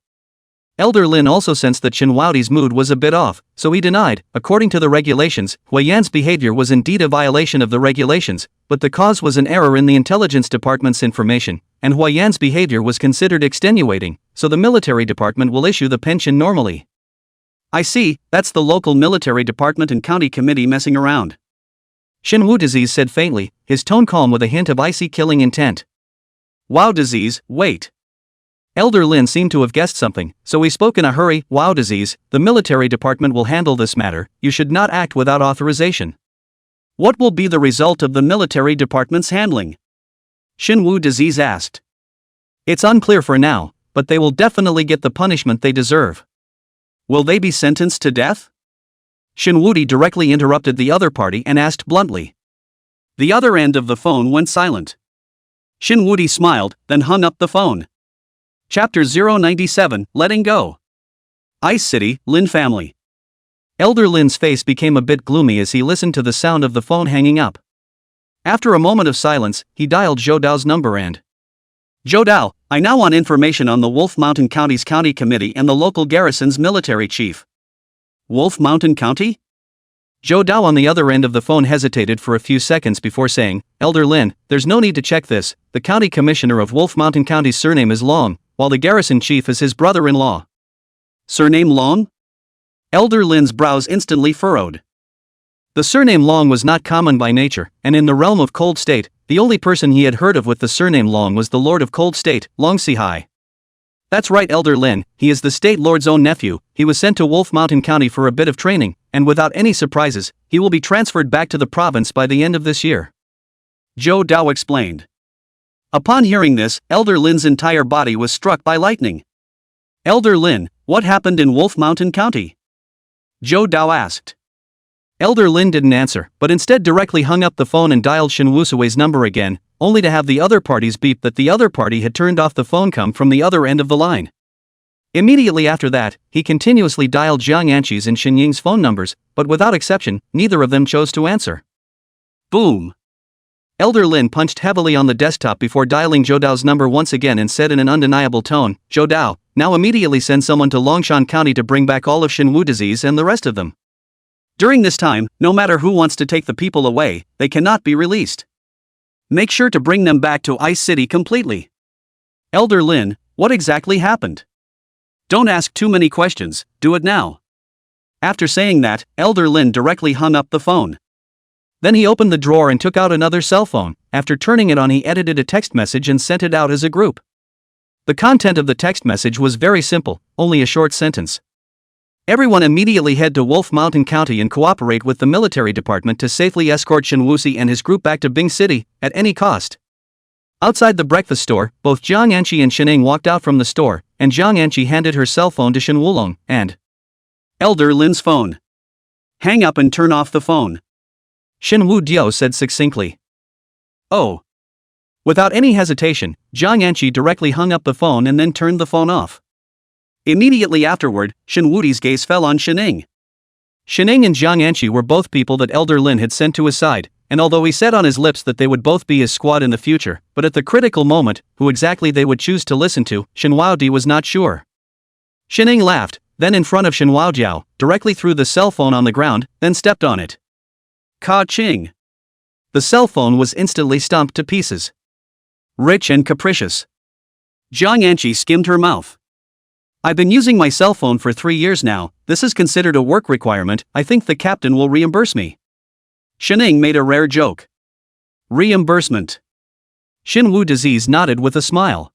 Elder Lin also sensed that Chen Wudi's mood was a bit off, so he denied. According to the regulations, Hui Yan's behavior was indeed a violation of the regulations, but the cause was an error in the intelligence department's information, and Hui Yan's behavior was considered extenuating, so the military department will issue the pension normally. I see, that's the local military department and county committee messing around. Shen Wu Disease said faintly, his tone calm with a hint of icy killing intent. Wow Disease, wait. Elder Lin seemed to have guessed something, so he spoke in a hurry. Wow Disease, the military department will handle this matter, you should not act without authorization. What will be the result of the military department's handling? Shen Wu Disease asked. It's unclear for now, but they will definitely get the punishment they deserve. Will they be sentenced to death? Shen Wudi directly interrupted the other party and asked bluntly. The other end of the phone went silent. Shen Wudi smiled, then hung up the phone. Chapter 097, Letting Go. Ice City, Lin Family. Elder Lin's face became a bit gloomy as he listened to the sound of the phone hanging up. After a moment of silence, he dialed Zhou Dao's number and... Zhou Dao, I now want information on the Wolf Mountain County's county committee and the local garrison's military chief. Wolf Mountain County? Zhou Dao on the other end of the phone hesitated for a few seconds before saying, Elder Lin, there's no need to check this, the county commissioner of Wolf Mountain County's surname is Long, while the garrison chief is his brother-in-law. Surname Long? Elder Lin's brows instantly furrowed. The surname Long was not common by nature, and in the realm of Cold State, the only person he had heard of with the surname Long was the Lord of Cold State, Long Sihai. That's right, Elder Lin, he is the state lord's own nephew. He was sent to Wolf Mountain County for a bit of training, and without any surprises, he will be transferred back to the province by the end of this year. Zhou Dao explained. Upon hearing this, Elder Lin's entire body was struck by lightning. Elder Lin, what happened in Wolf Mountain County? Zhou Dao asked. Elder Lin didn't answer, but instead directly hung up the phone and dialed Shen Wusui's number again, only to have the other party's beep that the other party had turned off the phone come from the other end of the line. Immediately after that, he continuously dialed Jiang Anqi's and Shen Ying's phone numbers, but without exception, neither of them chose to answer. Boom! Elder Lin punched heavily on the desktop before dialing Zhou Dao's number once again and said in an undeniable tone, Zhou Dao, now immediately send someone to Longshan County to bring back all of Shen Wu Disease and the rest of them. During this time, no matter who wants to take the people away, they cannot be released. Make sure to bring them back to Ice City completely. Elder Lin, what exactly happened? Don't ask too many questions, do it now. After saying that, Elder Lin directly hung up the phone. Then he opened the drawer and took out another cell phone. After turning it on, he edited a text message and sent it out as a group. The content of the text message was very simple, only a short sentence. Everyone immediately head to Wolf Mountain County and cooperate with the military department to safely escort Shen Wuxi and his group back to Bing City, at any cost. Outside the breakfast store, both Jiang Anqi and Shen Ning walked out from the store, and Jiang Anqi handed her cell phone to Shen Wulong, and Elder Lin's phone. Hang up and turn off the phone. Shen Wu Dio said succinctly. Oh. Without any hesitation, Jiang Anqi directly hung up the phone and then turned the phone off. Immediately afterward, Shen Wudi's gaze fell on Shen Ning. Shen Ning and Jiang Anqi were both people that Elder Lin had sent to his side, and although he said on his lips that they would both be his squad in the future, but at the critical moment, who exactly they would choose to listen to, Shen Wuodi was not sure. Shen Ning laughed, then in front of Shen Wuojiao, directly threw the cell phone on the ground, then stepped on it. Ka-ching! The cell phone was instantly stomped to pieces. Rich and capricious. Jiang Anqi skimmed her mouth. I've been using my cell phone for 3 years now, this is considered a work requirement, I think the captain will reimburse me. Shen Ning made a rare joke. Reimbursement. Shen Wu Disease nodded with a smile.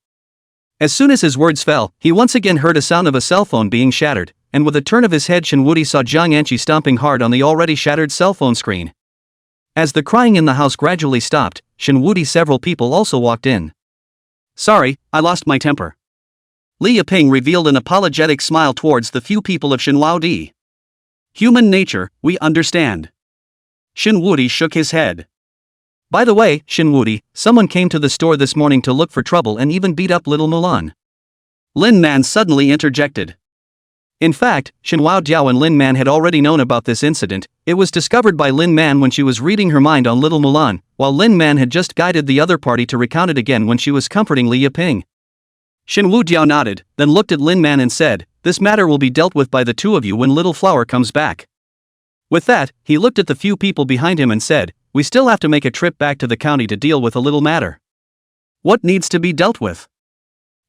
As soon as his words fell, he once again heard a sound of a cell phone being shattered, and with a turn of his head Shen Wudi saw Jiang Anqi stomping hard on the already shattered cell phone screen. As the crying in the house gradually stopped, Shen Wudi several people also walked in. Sorry, I lost my temper. Li Yiping revealed an apologetic smile towards the few people of Shen Wuodi. Human nature, we understand. Shen Wudi shook his head. By the way, Shen Wudi, someone came to the store this morning to look for trouble and even beat up little Mulan. Lin Man suddenly interjected. In fact, Shen Wuodiao and Lin Man had already known about this incident. It was discovered by Lin Man when she was reading her mind on little Mulan, while Lin Man had just guided the other party to recount it again when she was comforting Li Yiping. Shin Wu-diao nodded, then looked at Lin Man and said, "This matter will be dealt with by the two of you when Little Flower comes back." With that, he looked at the few people behind him and said, "We still have to make a trip back to the county to deal with a little matter." What needs to be dealt with?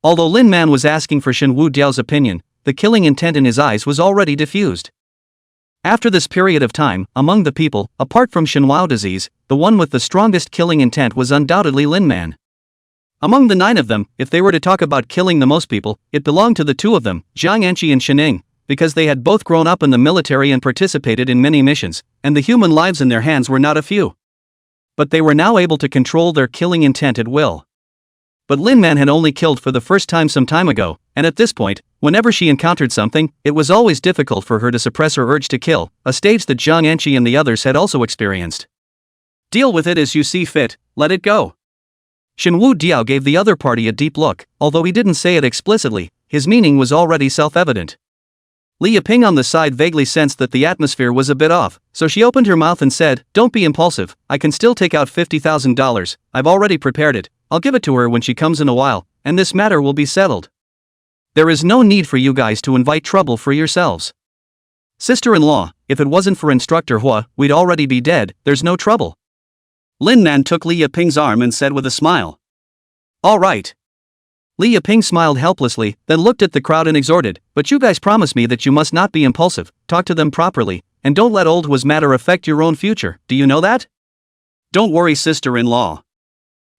Although Lin Man was asking for Shin Wu-diao's opinion, the killing intent in his eyes was already diffused. After this period of time, among the people, apart from Shinwao disease, the one with the strongest killing intent was undoubtedly Lin Man. Among the 9 of them, if they were to talk about killing the most people, it belonged to the 2 of them, Jiang Enchi and Shining, because they had both grown up in the military and participated in many missions, and the human lives in their hands were not a few. But they were now able to control their killing intent at will. But Lin Man had only killed for the first time some time ago, and at this point, whenever she encountered something, it was always difficult for her to suppress her urge to kill, a stage that Jiang Enchi and the others had also experienced. Deal with it as you see fit, let it go. Shin Wu-diao gave the other party a deep look, although he didn't say it explicitly, his meaning was already self-evident. Li Yiping on the side vaguely sensed that the atmosphere was a bit off, so she opened her mouth and said, "Don't be impulsive, I can still take out $50,000, I've already prepared it, I'll give it to her when she comes in a while, and this matter will be settled. There is no need for you guys to invite trouble for yourselves. Sister-in-law, if it wasn't for Instructor Hua, we'd already be dead, there's no trouble." Lin Man took Li Yiping's arm and said with a smile, "All right." Li Yiping smiled helplessly, then looked at the crowd and exhorted, "But you guys promise me that you must not be impulsive, talk to them properly, and don't let old Hua's matter affect your own future, do you know that?" "Don't worry, sister-in-law."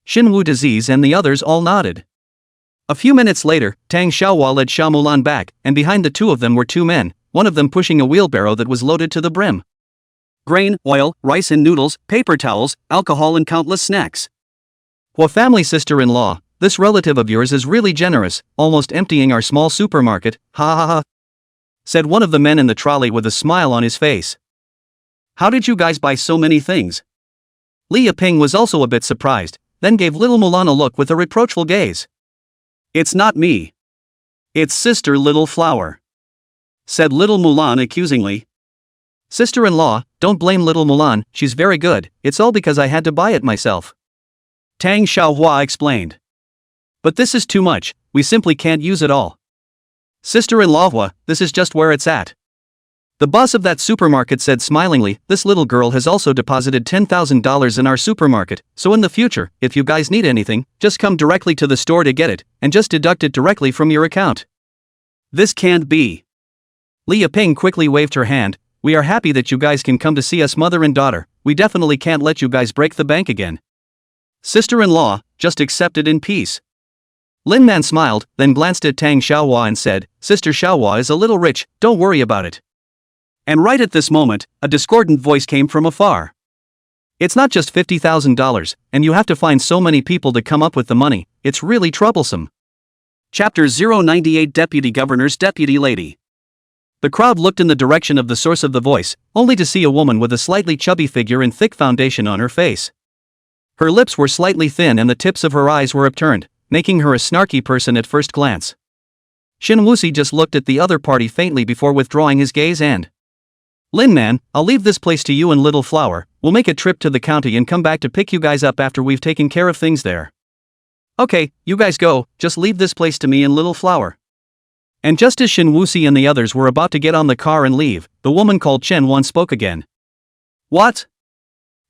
Shin Wu disease and the others all nodded. A few minutes later, Tang Xiaohua led Sha Mulan back, and behind the 2 of them were 2 men, one of them pushing a wheelbarrow that was loaded to the brim. Grain, oil, rice and noodles, paper towels, alcohol and countless snacks. "Hua family sister-in-law, this relative of yours is really generous, almost emptying our small supermarket, ha ha ha," said one of the men in the trolley with a smile on his face. "How did you guys buy so many things?" Li Yiping was also a bit surprised, then gave little Mulan a look with a reproachful gaze. "It's not me. It's Sister Little Flower," said little Mulan accusingly. "Sister-in-law, don't blame little Mulan, she's very good, it's all because I had to buy it myself," Tang Xiaohua explained. "But this is too much, we simply can't use it all. Sister-in-law Hua, this is just where it's at." The boss of that supermarket said smilingly, "This little girl has also deposited $10,000 in our supermarket, so in the future, if you guys need anything, just come directly to the store to get it, and just deduct it directly from your account." "This can't be." Li Yiping quickly waved her hand, "We are happy that you guys can come to see us mother and daughter, we definitely can't let you guys break the bank again. Sister-in-law, just accept it in peace." Lin Man smiled, then glanced at Tang Xiaohua and said, "Sister Xiaohua is a little rich, don't worry about it." And right at this moment, a discordant voice came from afar. "It's not just $50,000, and you have to find so many people to come up with the money, it's really troublesome." Chapter 098 Deputy Governor's Deputy Lady. The crowd looked in the direction of the source of the voice, only to see a woman with a slightly chubby figure and thick foundation on her face. Her lips were slightly thin and the tips of her eyes were upturned, making her a snarky person at first glance. Shin Wuxi just looked at the other party faintly before withdrawing his gaze and, "Lin Man, I'll leave this place to you and Little Flower, we'll make a trip to the county and come back to pick you guys up after we've taken care of things there." "Okay, you guys go, just leave this place to me and Little Flower." And just as Shin Wuxi and the others were about to get on the car and leave, the woman called Chen Wan spoke again. "What?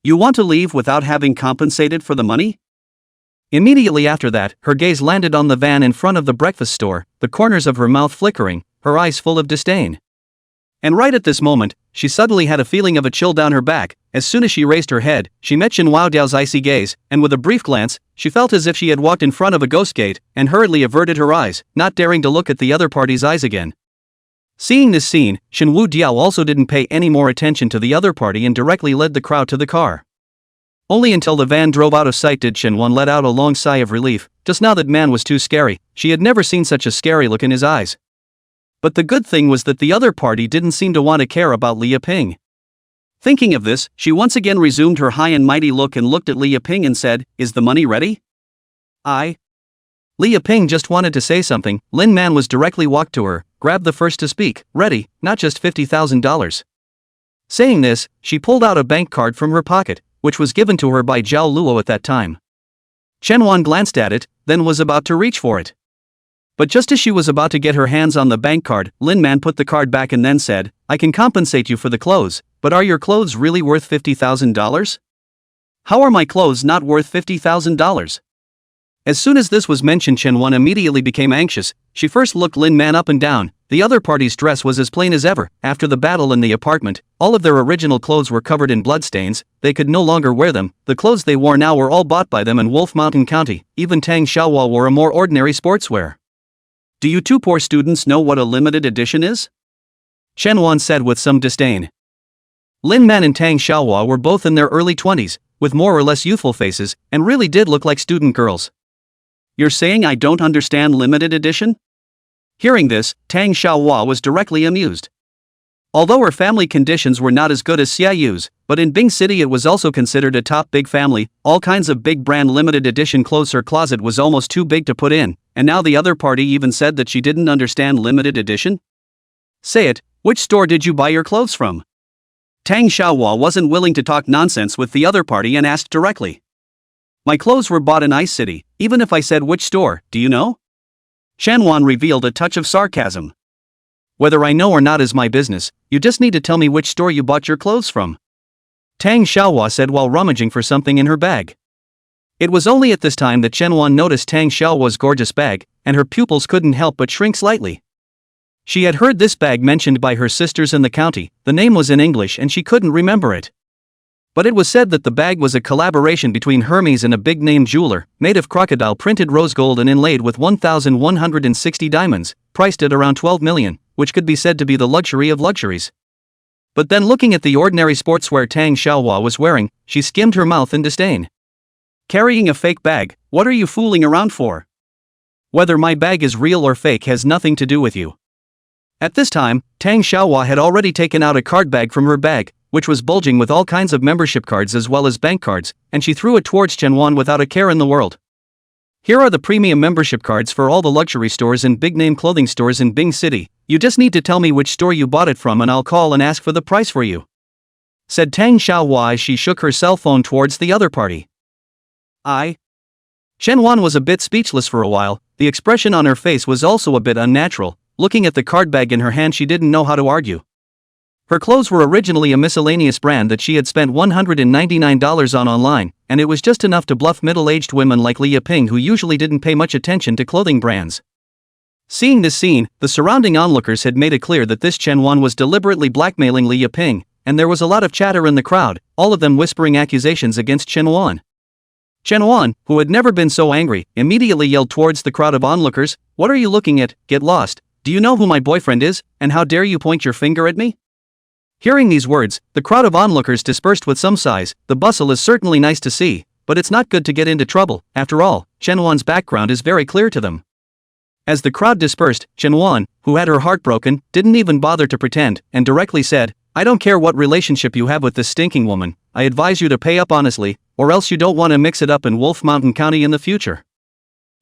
You want to leave without having compensated for the money?" Immediately after that, her gaze landed on the van in front of the breakfast store, the corners of her mouth flickering, her eyes full of disdain. And right at this moment, she suddenly had a feeling of a chill down her back. As soon as she raised her head, she met Shin Wudiao's icy gaze, and with a brief glance, she felt as if she had walked in front of a ghost gate, and hurriedly averted her eyes, not daring to look at the other party's eyes again. Seeing this scene, Shin Wudiao also didn't pay any more attention to the other party and directly led the crowd to the car. Only until the van drove out of sight did Shin Wan let out a long sigh of relief. Just now that man was too scary, she had never seen such a scary look in his eyes. But the good thing was that the other party didn't seem to want to care about Li Yiping. Thinking of this, she once again resumed her high and mighty look and looked at Li Yiping and said, "Is the money ready?" "I." Li Yiping just wanted to say something. Lin Man was directly walked to her, grabbed the first to speak, "Ready, not just $50,000. Saying this, she pulled out a bank card from her pocket, which was given to her by Zhao Luo at that time. Chen Wan glanced at it, then was about to reach for it. But just as she was about to get her hands on the bank card, Lin Man put the card back and then said, "I can compensate you for the clothes, but are your clothes really worth $50,000? How are my clothes not worth $50,000? As soon as this was mentioned, Chen Wan immediately became anxious. She first looked Lin Man up and down. The other party's dress was as plain as ever. After the battle in the apartment, all of their original clothes were covered in bloodstains. They could no longer wear them. The clothes they wore now were all bought by them in Wolf Mountain County. Even Tang Xiaohua wore a more ordinary sportswear. "Do you two poor students know what a limited edition is?" Chen Wan said with some disdain. Lin Man and Tang Xiaohua were both in their early 20s, with more or less youthful faces, and really did look like student girls. "You're saying I don't understand limited edition?" Hearing this, Tang Xiaohua was directly amused. Although her family conditions were not as good as Xiaoyu's, but in Bing City it was also considered a top big family, all kinds of big brand limited edition clothes. Her closet was almost too big to put in, and now the other party even said that she didn't understand limited edition? "Say it, which store did you buy your clothes from?" Tang Xiaohua wasn't willing to talk nonsense with the other party and asked directly. "My clothes were bought in Ice City, even if I said which store, do you know?" Chen Wan revealed a touch of sarcasm. "Whether I know or not is my business, you just need to tell me which store you bought your clothes from," Tang Xiaohua said while rummaging for something in her bag. It was only at this time that Chen Wan noticed Tang Xiaohua's gorgeous bag, and her pupils couldn't help but shrink slightly. She had heard this bag mentioned by her sisters in the county. The name was in English and she couldn't remember it. But it was said that the bag was a collaboration between Hermes and a big-name jeweler, made of crocodile-printed rose gold and inlaid with 1,160 diamonds, priced at around 12 million, which could be said to be the luxury of luxuries. But then looking at the ordinary sportswear Tang Xiaohua was wearing, she skimmed her mouth in disdain. "Carrying a fake bag, what are you fooling around for? Whether my bag is real or fake has nothing to do with you." At this time, Tang Xiaohua had already taken out a card bag from her bag, which was bulging with all kinds of membership cards as well as bank cards, and she threw it towards Chen Wan without a care in the world. "Here are the premium membership cards for all the luxury stores and big-name clothing stores in Bing City. You just need to tell me which store you bought it from and I'll call and ask for the price for you," said Tang Xiaohua as she shook her cell phone towards the other party. Chen Wan was a bit speechless for a while. The expression on her face was also a bit unnatural. Looking at the card bag in her hand, she didn't know how to argue. Her clothes were originally a miscellaneous brand that she had spent $199 on online, and it was just enough to bluff middle-aged women like Li Yiping who usually didn't pay much attention to clothing brands. Seeing this scene, the surrounding onlookers had made it clear that this Chen Wan was deliberately blackmailing Li Yiping, and there was a lot of chatter in the crowd, all of them whispering accusations against Chen Wan. Chen Wan, who had never been so angry, immediately yelled towards the crowd of onlookers, "What are you looking at? Get lost. Do you know who my boyfriend is, and how dare you point your finger at me?" Hearing these words, the crowd of onlookers dispersed with some sighs. The bustle is certainly nice to see, but it's not good to get into trouble. After all, Chen Wan's background is very clear to them. As the crowd dispersed, Chen Wan, who had her heart broken, didn't even bother to pretend, and directly said, "I don't care what relationship you have with this stinking woman, I advise you to pay up honestly, or else you don't want to mix it up in Wolf Mountain County in the future."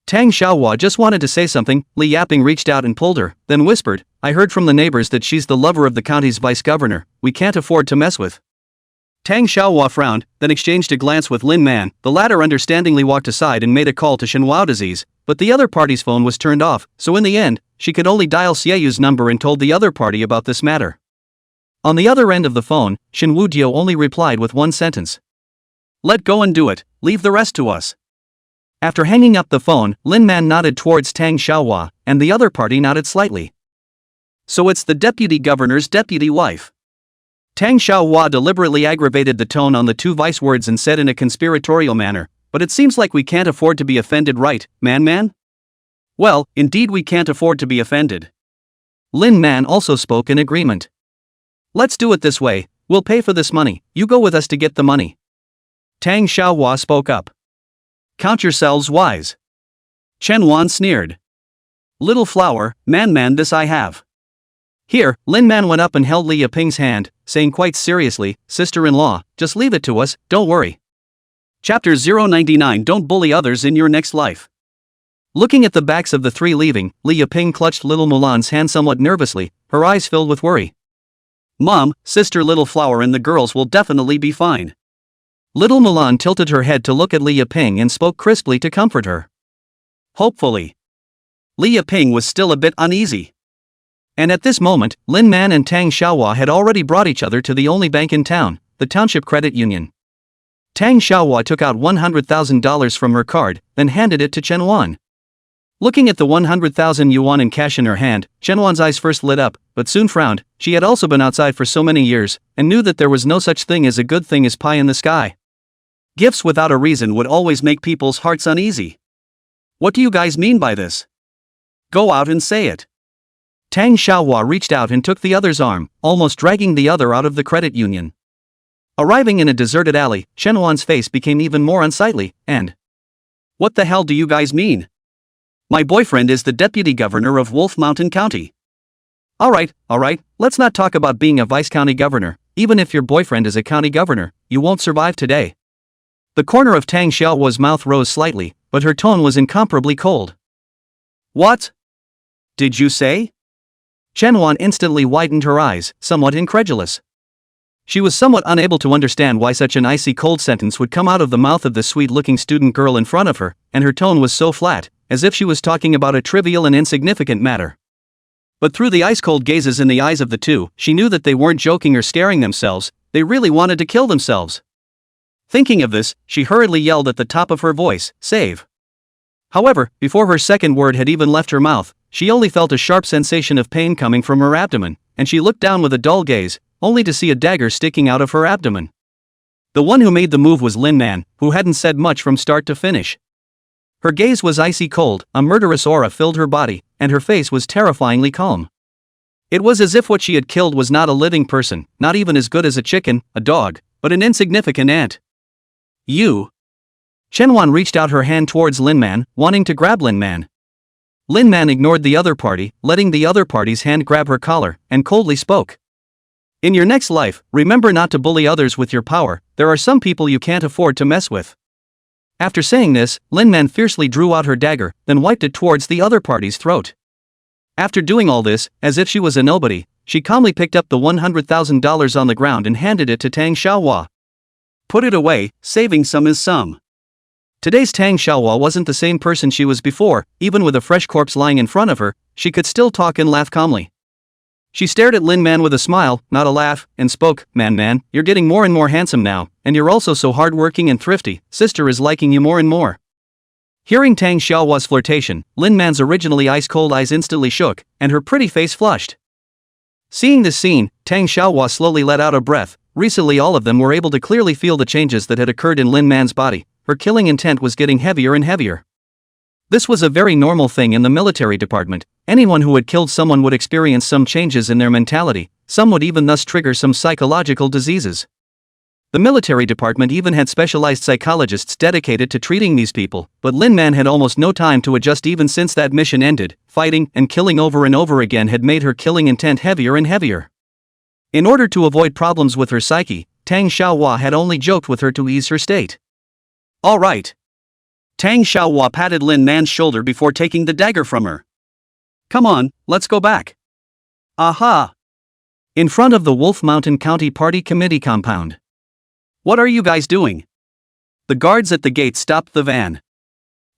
Tang Xiaohua just wanted to say something. Li Yaping reached out and pulled her, then whispered, "I heard from the neighbors that she's the lover of the county's vice governor. We can't afford to mess with." Tang Xiaohua frowned, then exchanged a glance with Lin Man. The latter understandingly walked aside and made a call to Shenhua disease, but the other party's phone was turned off, so in the end, she could only dial Xiaoyu's number and told the other party about this matter. On the other end of the phone, Shenwu Dio only replied with one sentence. "Let go and do it, leave the rest to us." After hanging up the phone, Lin Man nodded towards Tang Xiaohua, and the other party nodded slightly. "So it's the deputy governor's deputy wife." Tang Xiaohua deliberately aggravated the tone on the two vice words and said in a conspiratorial manner, "But it seems like we can't afford to be offended, right, Man? Well, indeed we can't afford to be offended." Lin Man also spoke in agreement. "Let's do it this way, we'll pay for this money, you go with us to get the money." Tang Xiaohua spoke up. "Count yourselves wise." Chen Wan sneered. "Little flower, Man, this I have." Here, Lin Man went up and held Li Yiping's hand, saying quite seriously, "Sister-in-law, just leave it to us, don't worry." Chapter 099. Don't bully others in your next life. Looking at the backs of the three leaving, Li Yiping clutched little Mulan's hand somewhat nervously, her eyes filled with worry. "Mom, sister Little Flower and the girls will definitely be fine." Little Mulan tilted her head to look at Li Yiping and spoke crisply to comfort her. "Hopefully." Li Yaping was still a bit uneasy. And at this moment, Lin Man and Tang Xiaohua had already brought each other to the only bank in town, the Township Credit Union. Tang Xiaohua took out $100,000 from her card, then handed it to Chen Wan. Looking at the 100,000 yuan in cash in her hand, Chen Wan's eyes first lit up, but soon frowned. She had also been outside for so many years, and knew that there was no such thing as a good thing as pie in the sky. Gifts without a reason would always make people's hearts uneasy. What do you guys mean by this? Go out and say it. Tang Xiaohua reached out and took the other's arm, almost dragging the other out of the credit union. Arriving in a deserted alley, Chen Wan's face became even more unsightly, and... What the hell do you guys mean? My boyfriend is the deputy governor of Wolf Mountain County. Alright, let's not talk about being a vice county governor. Even if your boyfriend is a county governor, you won't survive today. The corner of Tang Xiaohua's mouth rose slightly, but her tone was incomparably cold. What did you say? Chen Wan instantly widened her eyes, somewhat incredulous. She was somewhat unable to understand why such an icy cold sentence would come out of the mouth of the sweet-looking student girl in front of her, and her tone was so flat, as if she was talking about a trivial and insignificant matter. But through the ice-cold gazes in the eyes of the two, she knew that they weren't joking or scaring themselves, they really wanted to kill themselves. Thinking of this, she hurriedly yelled at the top of her voice, "Save!" However, before her second word had even left her mouth, she only felt a sharp sensation of pain coming from her abdomen, and she looked down with a dull gaze, only to see a dagger sticking out of her abdomen. The one who made the move was Lin Man, who hadn't said much from start to finish. Her gaze was icy cold, a murderous aura filled her body, and her face was terrifyingly calm. It was as if what she had killed was not a living person, not even as good as a chicken, a dog, but an insignificant ant. You. Chen Wan reached out her hand towards Lin Man, wanting to grab Lin Man. Lin Man ignored the other party, letting the other party's hand grab her collar, and coldly spoke. In your next life, remember not to bully others with your power. There are some people you can't afford to mess with. After saying this, Lin Man fiercely drew out her dagger, then wiped it towards the other party's throat. After doing all this, as if she was a nobody, she calmly picked up the $100,000 on the ground and handed it to Tang Xiaohua. Put it away, saving some is some. Today's Tang Xiaohua wasn't the same person she was before. Even with a fresh corpse lying in front of her, she could still talk and laugh calmly. She stared at Lin Man with a smile, not a laugh, and spoke, Man, you're getting more and more handsome now, and you're also so hardworking and thrifty, sister is liking you more and more. Hearing Tang Xiaohua's flirtation, Lin Man's originally ice-cold eyes instantly shook, and her pretty face flushed. Seeing this scene, Tang Xiaohua slowly let out a breath. Recently all of them were able to clearly feel the changes that had occurred in Lin Man's body. Her killing intent was getting heavier and heavier. This was a very normal thing in the military department. Anyone who had killed someone would experience some changes in their mentality, some would even thus trigger some psychological diseases. The military department even had specialized psychologists dedicated to treating these people, but Lin Man had almost no time to adjust even since that mission ended. Fighting and killing over and over again had made her killing intent heavier and heavier. In order to avoid problems with her psyche, Tang Xiaohua had only joked with her to ease her state. All right. Tang Xiaohua patted Lin Man's shoulder before taking the dagger from her. Come on, let's go back. Aha! In front of the Wolf Mountain County Party Committee compound. What are you guys doing? The guards at the gate stopped the van.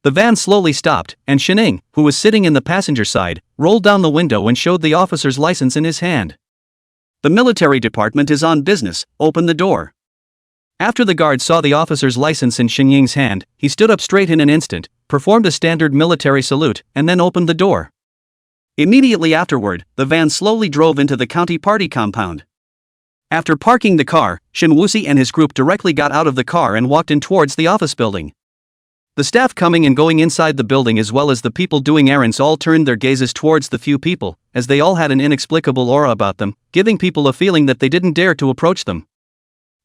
The van slowly stopped, and Shining, who was sitting in the passenger side, rolled down the window and showed the officer's license in his hand. The military department is on business, open the door. After the guard saw the officer's license in Xingying's hand, he stood up straight in an instant, performed a standard military salute, and then opened the door. Immediately afterward, the van slowly drove into the county party compound. After parking the car, Shen Wuxi and his group directly got out of the car and walked in towards the office building. The staff coming and going inside the building as well as the people doing errands all turned their gazes towards the few people, as they all had an inexplicable aura about them, giving people a feeling that they didn't dare to approach them.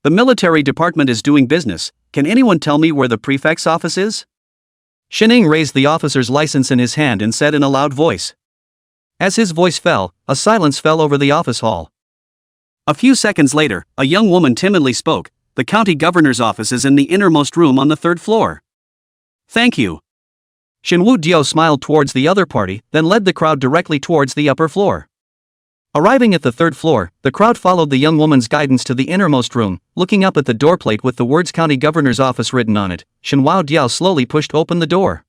The military department is doing business. Can anyone tell me where the prefect's office is? Shining raised the officer's license in his hand and said in a loud voice. As his voice fell, a silence fell over the office hall. A few seconds later, a young woman timidly spoke. The county governor's office is in the innermost room on the 3rd floor. Thank you. Shenwu Diao smiled towards the other party, then led the crowd directly towards the upper floor. Arriving at the 3rd floor, the crowd followed the young woman's guidance to the innermost room. Looking up at the doorplate with the words County Governor's Office written on it, Shenwu Diao slowly pushed open the door.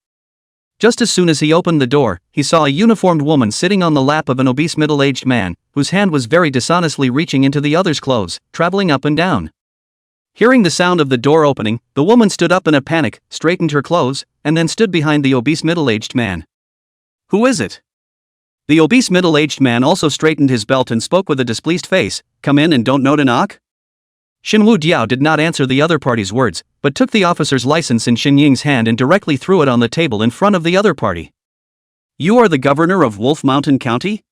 Just as soon as he opened the door, he saw a uniformed woman sitting on the lap of an obese middle-aged man, whose hand was very dishonestly reaching into the other's clothes, traveling up and down. Hearing the sound of the door opening, the woman stood up in a panic, straightened her clothes, and then stood behind the obese middle-aged man. "Who is it?" The obese middle-aged man also straightened his belt and spoke with a displeased face. "Come in and don't know to knock?" Xinwu Diao did not answer the other party's words, but took the officer's license in Xin Ying's hand and directly threw it on the table in front of the other party. "You are the governor of Wolf Mountain County?"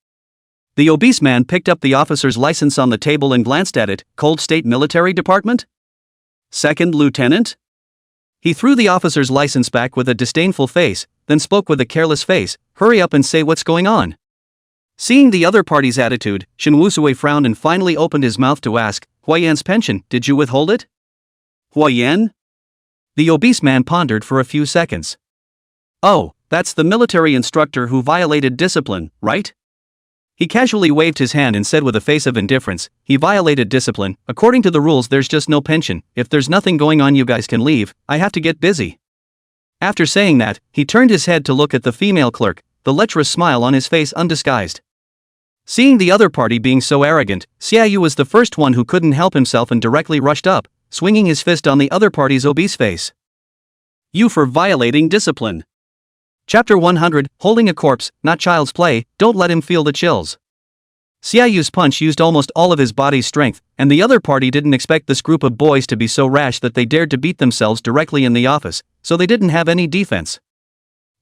The obese man picked up the officer's license on the table and glanced at it. "Cold State Military Department? Second lieutenant?" He threw the officer's license back with a disdainful face, then spoke with a careless face. "Hurry up and say what's going on." Seeing the other party's attitude, Shen Wusui frowned and finally opened his mouth to ask, "Huayan's pension, did you withhold it?" "Huayan?" The obese man pondered for a few seconds. "Oh, that's the military instructor who violated discipline, right?" He casually waved his hand and said with a face of indifference, "He violated discipline. According to the rules there's just no pension. If there's nothing going on you guys can leave, I have to get busy." After saying that, he turned his head to look at the female clerk, the lecherous smile on his face undisguised. Seeing the other party being so arrogant, Xiaoyu was the first one who couldn't help himself and directly rushed up, swinging his fist on the other party's obese face. "You for violating discipline." Chapter 100, Holding a Corpse, Not Child's Play, Don't Let Him Feel the Chills. Xiaoyu's punch used almost all of his body's strength, and the other party didn't expect this group of boys to be so rash that they dared to beat themselves directly in the office, so they didn't have any defense.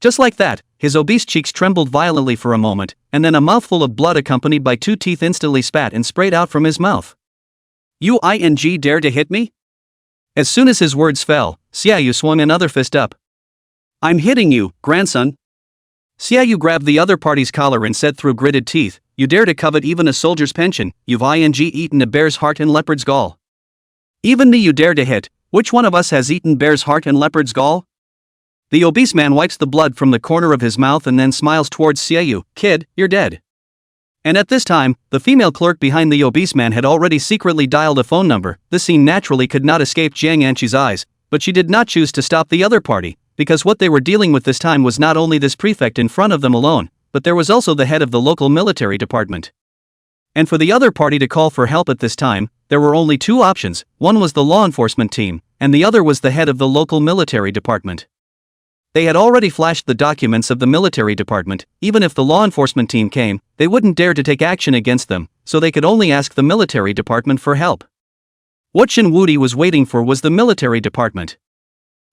Just like that, his obese cheeks trembled violently for a moment, and then a mouthful of blood accompanied by 2 teeth instantly spat and sprayed out from his mouth. "You dare to hit me?" As soon as his words fell, Xiaoyu swung another fist up. "I'm hitting you, grandson." Xiaoyu grabbed the other party's collar and said through gritted teeth, "You dare to covet even a soldier's pension, you've eaten a bear's heart and leopard's gall." "Even me you dare to hit, which one of us has eaten bear's heart and leopard's gall?" The obese man wipes the blood from the corner of his mouth and then smiles towards Xiaoyu. "Kid, you're dead." And at this time, the female clerk behind the obese man had already secretly dialed a phone number. This scene naturally could not escape Jiang Anqi's eyes, but she did not choose to stop the other party, because what they were dealing with this time was not only this prefect in front of them alone, but there was also the head of the local military department. And for the other party to call for help at this time, there were only 2 options. One was the law enforcement team, and the other was the head of the local military department. They had already flashed the documents of the military department. Even if the law enforcement team came, they wouldn't dare to take action against them, so they could only ask the military department for help. What Shen Wudi was waiting for was the military department.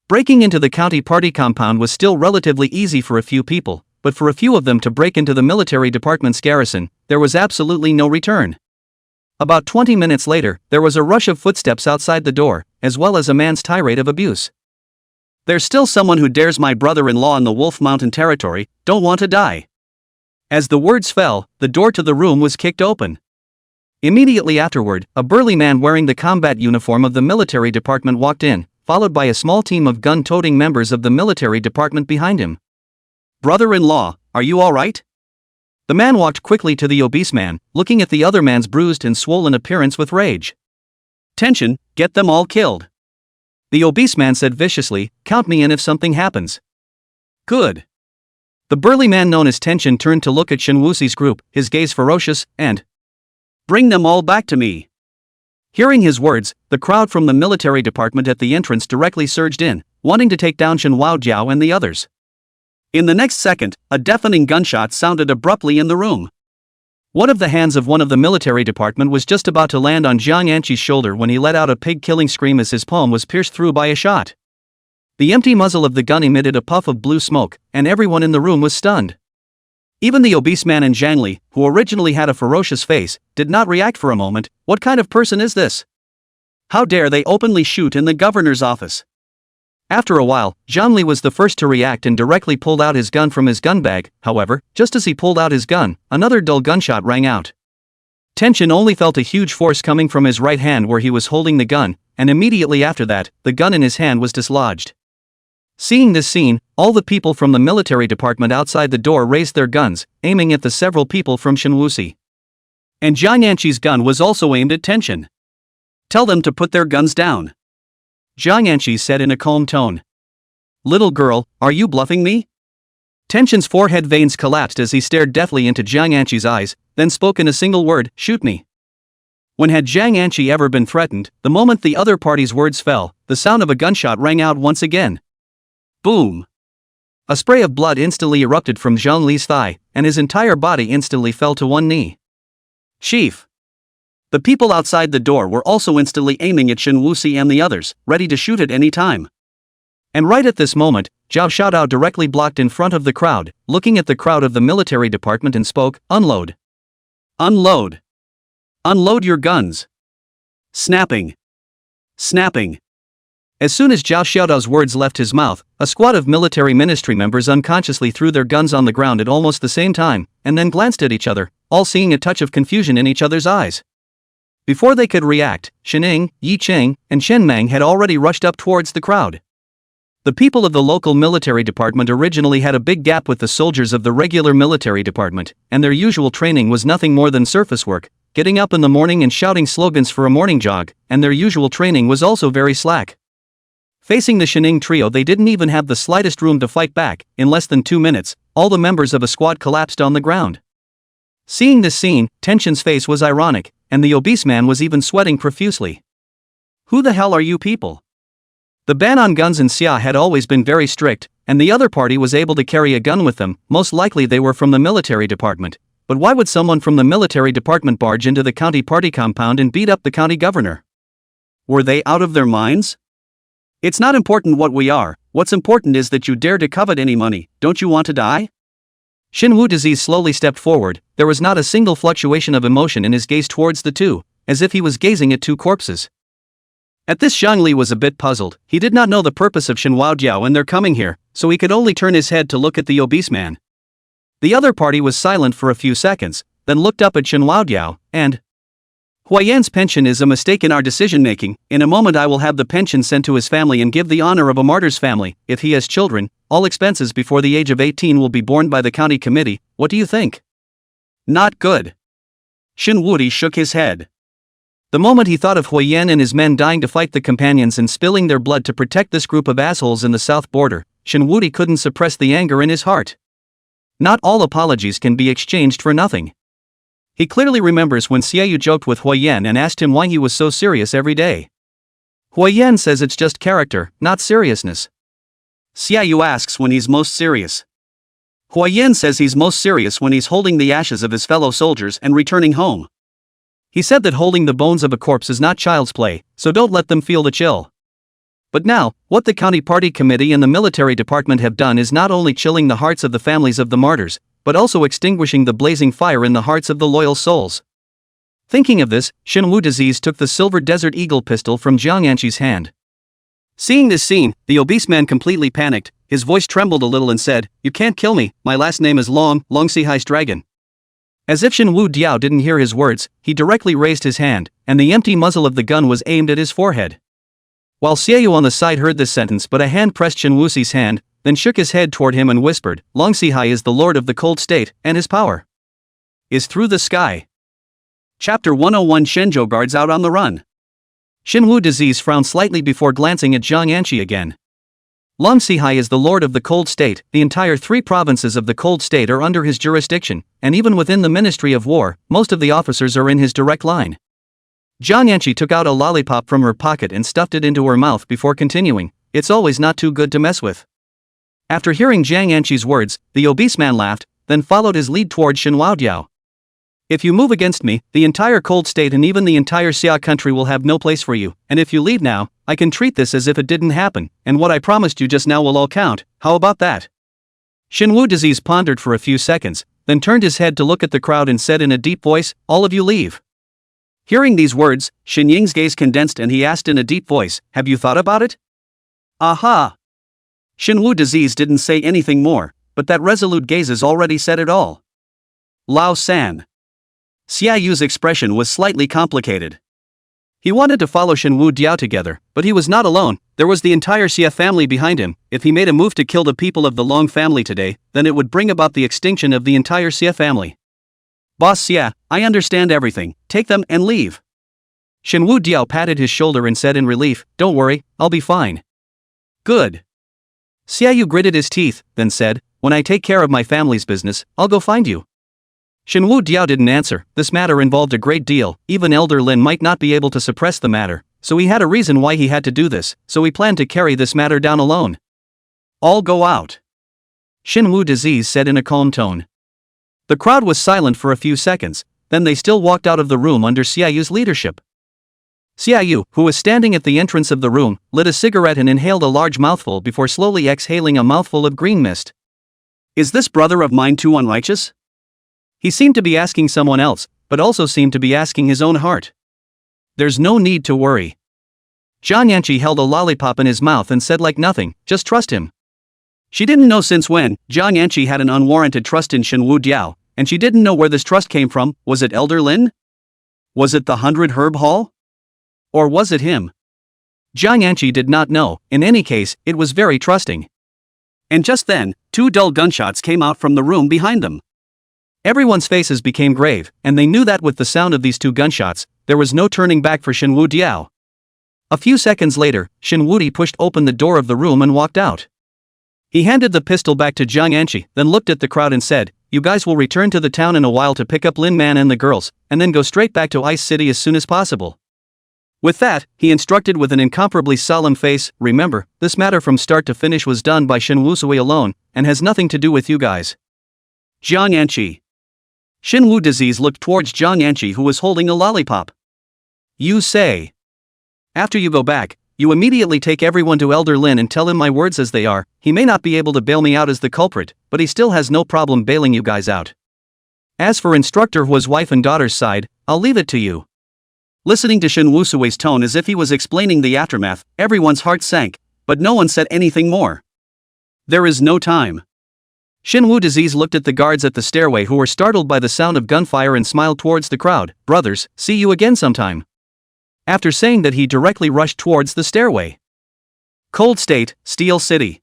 Breaking into the county party compound was still relatively easy for a few people, but for a few of them to break into the military department's garrison, there was absolutely no return. About 20 minutes later, there was a rush of footsteps outside the door, as well as a man's tirade of abuse. "There's still someone who dares my brother-in-law in the Wolf Mountain territory, don't want to die." As the words fell, the door to the room was kicked open. Immediately afterward, a burly man wearing the combat uniform of the military department walked in, followed by a small team of gun-toting members of the military department behind him. "Brother-in-law, are you all right?" The man walked quickly to the obese man, looking at the other man's bruised and swollen appearance with rage. "Tension, get them all killed." The obese man said viciously, "Count me in if something happens." "Good." The burly man known as Tension turned to look at Shen Wuxi's group, his gaze ferocious, and "Bring them all back to me." Hearing his words, the crowd from the military department at the entrance directly surged in, wanting to take down Shen Wujiao and the others. In the next second, a deafening gunshot sounded abruptly in the room. One of the hands of one of the military department was just about to land on Jiang Anqi's shoulder when he let out a pig-killing scream as his palm was pierced through by a shot. The empty muzzle of the gun emitted a puff of blue smoke, and everyone in the room was stunned. Even the obese man in Zhang Li, who originally had a ferocious face, did not react for a moment. What kind of person is this? How dare they openly shoot in the governor's office? After a while, Zhang Li was the first to react and directly pulled out his gun from his gun bag. However, just as he pulled out his gun, another dull gunshot rang out. Tension only felt a huge force coming from his right hand where he was holding the gun, and immediately after that, the gun in his hand was dislodged. Seeing this scene, all the people from the military department outside the door raised their guns, aiming at the several people from Shen Wuxi. And Jiang Anqi's gun was also aimed at Tension. "Tell them to put their guns down," Jiang Anqi said in a calm tone. "Little girl, are you bluffing me?" Tension's forehead veins collapsed as he stared deathly into Jiang Anqi's eyes, then spoke in a single word, "Shoot me." When had Jiang Anqi ever been threatened? The moment the other party's words fell, the sound of a gunshot rang out once again. Boom! A spray of blood instantly erupted from Zhang Li's thigh, and his entire body instantly fell to one knee. Chief! The people outside the door were also instantly aiming at Shen Wuxi and the others, ready to shoot at any time. And right at this moment, Zhao Xiaodao directly blocked in front of the crowd, looking at the crowd of the military department and spoke, "Unload. Unload. Unload your guns." Snapping. Snapping. As soon as Zhao Xiaodao's words left his mouth, a squad of military ministry members unconsciously threw their guns on the ground at almost the same time, and then glanced at each other, all seeing a touch of confusion in each other's eyes. Before they could react, Shen Ying, Yi Cheng, and Shen Mang had already rushed up towards the crowd. The people of the local military department originally had a big gap with the soldiers of the regular military department, and their usual training was nothing more than surface work, getting up in the morning and shouting slogans for a morning jog, and their usual training was also very slack. Facing the Shening trio, they didn't even have the slightest room to fight back. In less than 2 minutes, all the members of a squad collapsed on the ground. Seeing this scene, Tension's face was ironic, and the obese man was even sweating profusely. "Who the hell are you people?" The ban on guns in Xia had always been very strict, and the other party was able to carry a gun with them. Most likely they were from the military department. But why would someone from the military department barge into the county party compound and beat up the county governor? Were they out of their minds? "It's not important what we are, what's important is that you dare to covet any money. Don't you want to die?" Xinwu Disease slowly stepped forward. There was not a single fluctuation of emotion in his gaze towards the two, as if he was gazing at two corpses. At this, Zhang Li was a bit puzzled. He did not know the purpose of Shen Waodiao and their coming here, so he could only turn his head to look at the obese man. The other party was silent for a few seconds, then looked up at Shen Waodiao, and Huayan's pension is a mistake in our decision-making. In a moment I will have the pension sent to his family and give the honor of a martyr's family. If he has children, all expenses before the age of 18 will be borne by the county committee. What do you think? Not good. Shen Wudi shook his head. The moment he thought of Huayan and his men dying to fight the companions and spilling their blood to protect this group of assholes in the south border, Shen Wudi couldn't suppress the anger in his heart. Not all apologies can be exchanged for nothing. He clearly remembers when Xiaoyu joked with Huayan and asked him why he was so serious every day. Huayan says it's just character, not seriousness. Xiaoyu asks when he's most serious. Huayan says he's most serious when he's holding the ashes of his fellow soldiers and returning home. He said that holding the bones of a corpse is not child's play, so don't let them feel the chill. But now, what the county party committee and the military department have done is not only chilling the hearts of the families of the martyrs, but also extinguishing the blazing fire in the hearts of the loyal souls. Thinking of this, Shenwu Disease took the silver Desert Eagle pistol from Jiang Anqi's hand. Seeing this scene, the obese man completely panicked. His voice trembled a little and said, "You can't kill me, my last name is Long Sihai's dragon." As if Shen Wu Diao didn't hear his words, he directly raised his hand, and the empty muzzle of the gun was aimed at his forehead. While Xiaoyu on the side heard this sentence, but a hand pressed Shen Wuxi's hand, then shook his head toward him and whispered, "Long Sihai is the lord of the cold state, and his power is through the sky." Chapter 101 Shenzhou guards out on the run. Shen Wu Disease frowned slightly before glancing at Jiang Anqi again. Long Sihai is the lord of the cold state. The entire 3 provinces of the cold state are under his jurisdiction, and even within the Ministry of War, most of the officers are in his direct line. Jiang Anqi took out a lollipop from her pocket and stuffed it into her mouth before continuing, "It's always not too good to mess with." After hearing Jiang Anqi's words, the obese man laughed, then followed his lead toward Shen Waodiao. "If you move against me, the entire cold state and even the entire Xia country will have no place for you, and if you leave now, I can treat this as if it didn't happen, and what I promised you just now will all count. How about that?" Shen Wu Disease pondered for a few seconds, then turned his head to look at the crowd and said in a deep voice, "All of you leave." Hearing these words, Shen Ying's gaze condensed and he asked in a deep voice, "Have you thought about it?" "Aha!" Shen Wu Disease didn't say anything more, but that resolute gazes already said it all. Lao San. Xiaoyu's expression was slightly complicated. He wanted to follow Shen Wu Diao together, but he was not alone. There was the entire Xia family behind him. If he made a move to kill the people of the Long family today, then it would bring about the extinction of the entire Xia family. "Boss Xia, I understand everything, take them and leave." Shen Wu Diao patted his shoulder and said in relief, "Don't worry, I'll be fine." "Good." Xiaoyu gritted his teeth, then said, when I take care of my family's business, I'll go find you. Shenwu Diao didn't answer. This matter involved a great deal, even Elder Lin might not be able to suppress the matter, so he had a reason why he had to do this, so he planned to carry this matter down alone. All go out. Shenwu Disease said in a calm tone. The crowd was silent for a few seconds, then they still walked out of the room under Xiaoyu's leadership. Xiaoyu, who was standing at the entrance of the room, lit a cigarette and inhaled a large mouthful before slowly exhaling a mouthful of green mist. Is this brother of mine too unrighteous? He seemed to be asking someone else, but also seemed to be asking his own heart. There's no need to worry. Zhang Yanqi held a lollipop in his mouth and said like nothing, just trust him. She didn't know since when Zhang Yanqi had an unwarranted trust in Shenwu Diao, and she didn't know where this trust came from. Was it Elder Lin? Was it the 100 Herb Hall? Or was it him? Zhang Yanqi did not know. In any case, it was very trusting. And just then, 2 dull gunshots came out from the room behind them. Everyone's faces became grave, and they knew that with the sound of these 2 gunshots, there was no turning back for Shenwu Diao. A few seconds later, Shenwu Di pushed open the door of the room and walked out. He handed the pistol back to Zhang Yanqi, then looked at the crowd and said, "You guys will return to the town in a while to pick up Lin Man and the girls, and then go straight back to Ice City as soon as possible." With that, he instructed with an incomparably solemn face, "Remember, this matter from start to finish was done by Shenwu Sui alone, and has nothing to do with you guys." Zhang Yanqi. Shenwu Disease looked towards Zhang Yanqi, who was holding a lollipop. "You say. After you go back, you immediately take everyone to Elder Lin and tell him my words as they are. He may not be able to bail me out as the culprit, but he still has no problem bailing you guys out. As for instructor Hua's wife and daughter's side, I'll leave it to you." Listening to Shenwu Sui's tone as if he was explaining the aftermath, everyone's heart sank, but no one said anything more. There is no time. Shenwu Disease looked at the guards at the stairway who were startled by the sound of gunfire and smiled towards the crowd. "Brothers, see you again sometime." After saying that, he directly rushed towards the stairway. Cold State, Steel City.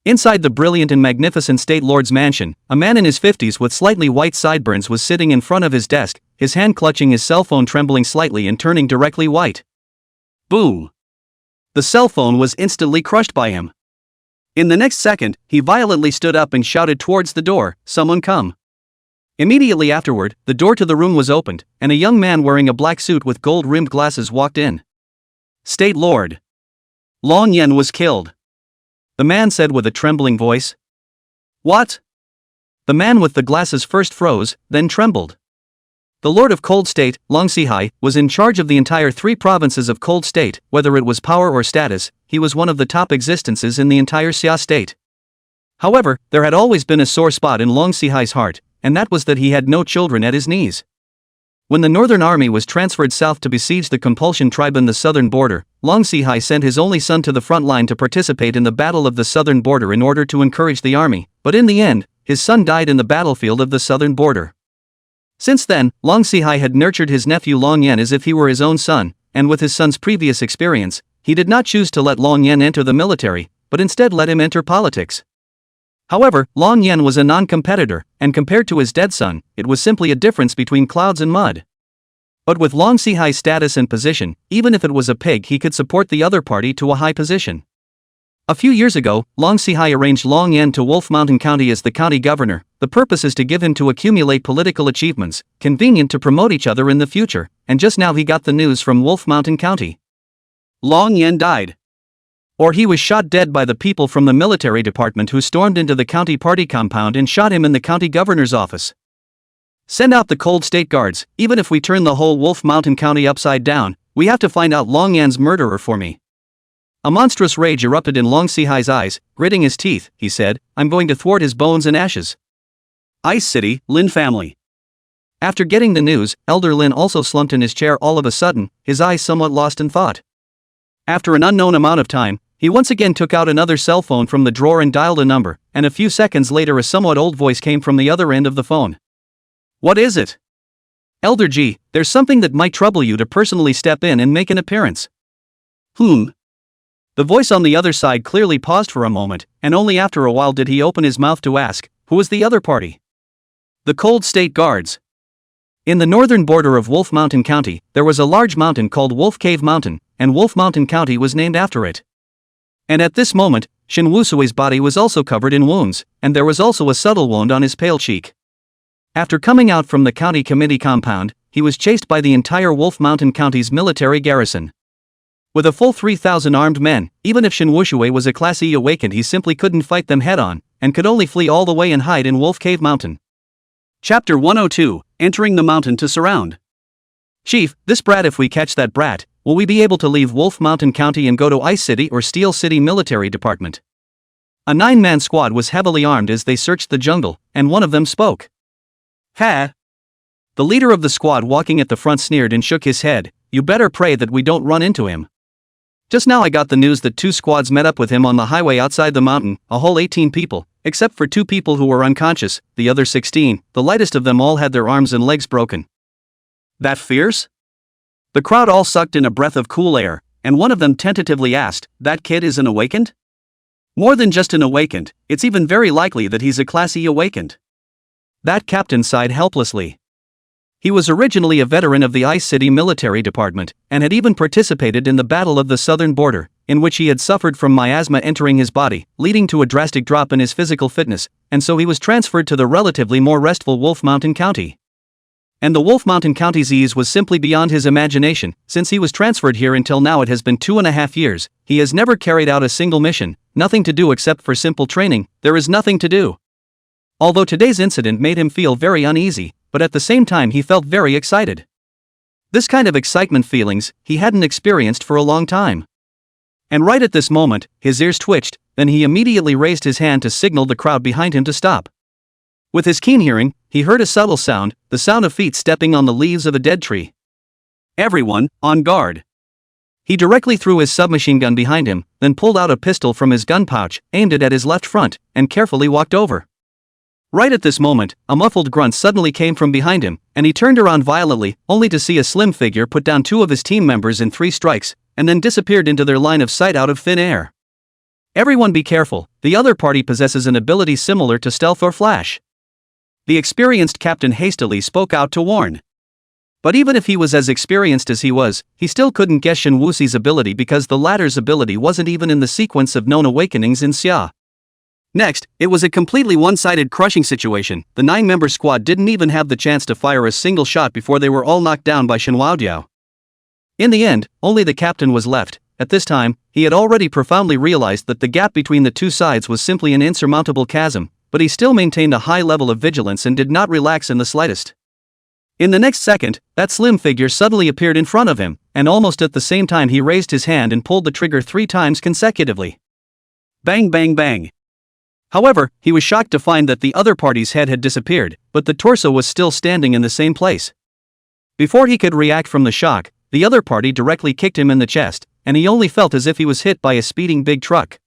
Inside the brilliant and magnificent State Lord's mansion, a man in his 50s with slightly white sideburns was sitting in front of his desk, his hand clutching his cell phone, trembling slightly and turning directly white. Boom! The cell phone was instantly crushed by him. In the next second, he violently stood up and shouted towards the door, "Someone come." Immediately afterward, the door to the room was opened, and a young man wearing a black suit with gold-rimmed glasses walked in. "State Lord. Long Yen was killed," the man said with a trembling voice. "What?" The man with the glasses first froze, then trembled. The Lord of Cold State, Long Sihai, was in charge of the entire 3 provinces of Cold State. Whether it was power or status, he was one of the top existences in the entire Xia state. However, there had always been a sore spot in Long Sihai's heart, and that was that he had no children at his knees. When the Northern Army was transferred south to besiege the Compulsion tribe in the southern border, Long Sihai sent his only son to the front line to participate in the battle of the southern border in order to encourage the army, but in the end, his son died in the battlefield of the southern border. Since then, Long Sihai had nurtured his nephew Long Yen as if he were his own son, and with his son's previous experience, he did not choose to let Long Yen enter the military, but instead let him enter politics. However, Long Yen was a non-competitor, and compared to his dead son, it was simply a difference between clouds and mud. But with Long Sihai's status and position, even if it was a pig, he could support the other party to a high position. A few years ago, Long Sihai arranged Long Yen to Wolf Mountain County as the county governor. The purpose is to give him to accumulate political achievements, convenient to promote each other in the future, and just now he got the news from Wolf Mountain County. Long Yen died. Or he was shot dead by the people from the military department who stormed into the county party compound and shot him in the county governor's office. Send out the Cold State Guards. Even if we turn the whole Wolf Mountain County upside down, we have to find out Long Yan's murderer for me. A monstrous rage erupted in Long Sihai's eyes. Gritting his teeth, he said, "I'm going to thwart his bones and ashes." Ice City, Lin family. After getting the news, Elder Lin also slumped in his chair all of a sudden, his eyes somewhat lost in thought. After an unknown amount of time, he once again took out another cell phone from the drawer and dialed a number, and a few seconds later a somewhat old voice came from the other end of the phone. "What is it?" "Elder G, there's something that might trouble you to personally step in and make an appearance." The voice on the other side clearly paused for a moment, and only after a while did he open his mouth to ask, "Who was the other party?" "The Cold State Guards." In the northern border of Wolf Mountain County, there was a large mountain called Wolf Cave Mountain, and Wolf Mountain County was named after it. And at this moment, Shin Wusui's body was also covered in wounds, and there was also a subtle wound on his pale cheek. After coming out from the county committee compound, he was chased by the entire Wolf Mountain County's military garrison. With a full 3,000 armed men, even if Shin Wushui was a Class E awakened, he simply couldn't fight them head-on, and could only flee all the way and hide in Wolf Cave Mountain. Chapter 102, Entering the Mountain to Surround. Chief, this brat, if we catch that brat, will we be able to leave Wolf Mountain County and go to Ice City or Steel City Military Department? A 9-man squad was heavily armed as they searched the jungle, and one of them spoke. Ha! The leader of the squad walking at the front sneered and shook his head. You better pray that we don't run into him. Just now I got the news that 2 squads met up with him on the highway outside the mountain, a whole 18 people, except for 2 people who were unconscious, the other 16, the lightest of them all had their arms and legs broken. That fierce? The crowd all sucked in a breath of cool air, and one of them tentatively asked, that kid is an awakened? More than just an awakened, it's even very likely that he's a Class E awakened. That captain sighed helplessly. He was originally a veteran of the Ice City Military Department, and had even participated in the Battle of the Southern Border, in which he had suffered from miasma entering his body, leading to a drastic drop in his physical fitness, and so he was transferred to the relatively more restful Wolf Mountain County. And the Wolf Mountain County's ease was simply beyond his imagination. Since he was transferred here until now, it has been 2.5 years, he has never carried out a single mission, nothing to do except for simple training, there is nothing to do. Although today's incident made him feel very uneasy, but at the same time he felt very excited. This kind of excitement feelings he hadn't experienced for a long time. And right at this moment, his ears twitched, then he immediately raised his hand to signal the crowd behind him to stop. With his keen hearing, he heard a subtle sound, the sound of feet stepping on the leaves of a dead tree. Everyone, on guard. He directly threw his submachine gun behind him, then pulled out a pistol from his gun pouch, aimed it at his left front, and carefully walked over. Right at this moment, a muffled grunt suddenly came from behind him, and he turned around violently, only to see a slim figure put down 2 of his team members in 3 strikes, and then disappeared into their line of sight out of thin air. Everyone be careful, the other party possesses an ability similar to stealth or flash. The experienced captain hastily spoke out to warn. But even if he was as experienced as he was, he still couldn't guess Shin Wuxi's ability because the latter's ability wasn't even in the sequence of known awakenings in Xia. Next, it was a completely one-sided crushing situation. The 9-member squad didn't even have the chance to fire a single shot before they were all knocked down by Shin Wudiao. In the end, only the captain was left. At this time, he had already profoundly realized that the gap between the 2 sides was simply an insurmountable chasm, but he still maintained a high level of vigilance and did not relax in the slightest. In the next second, that slim figure suddenly appeared in front of him, and almost at the same time he raised his hand and pulled the trigger 3 times consecutively. Bang bang bang. However, he was shocked to find that the other party's head had disappeared, but the torso was still standing in the same place. Before he could react from the shock, the other party directly kicked him in the chest, and he only felt as if he was hit by a speeding big truck.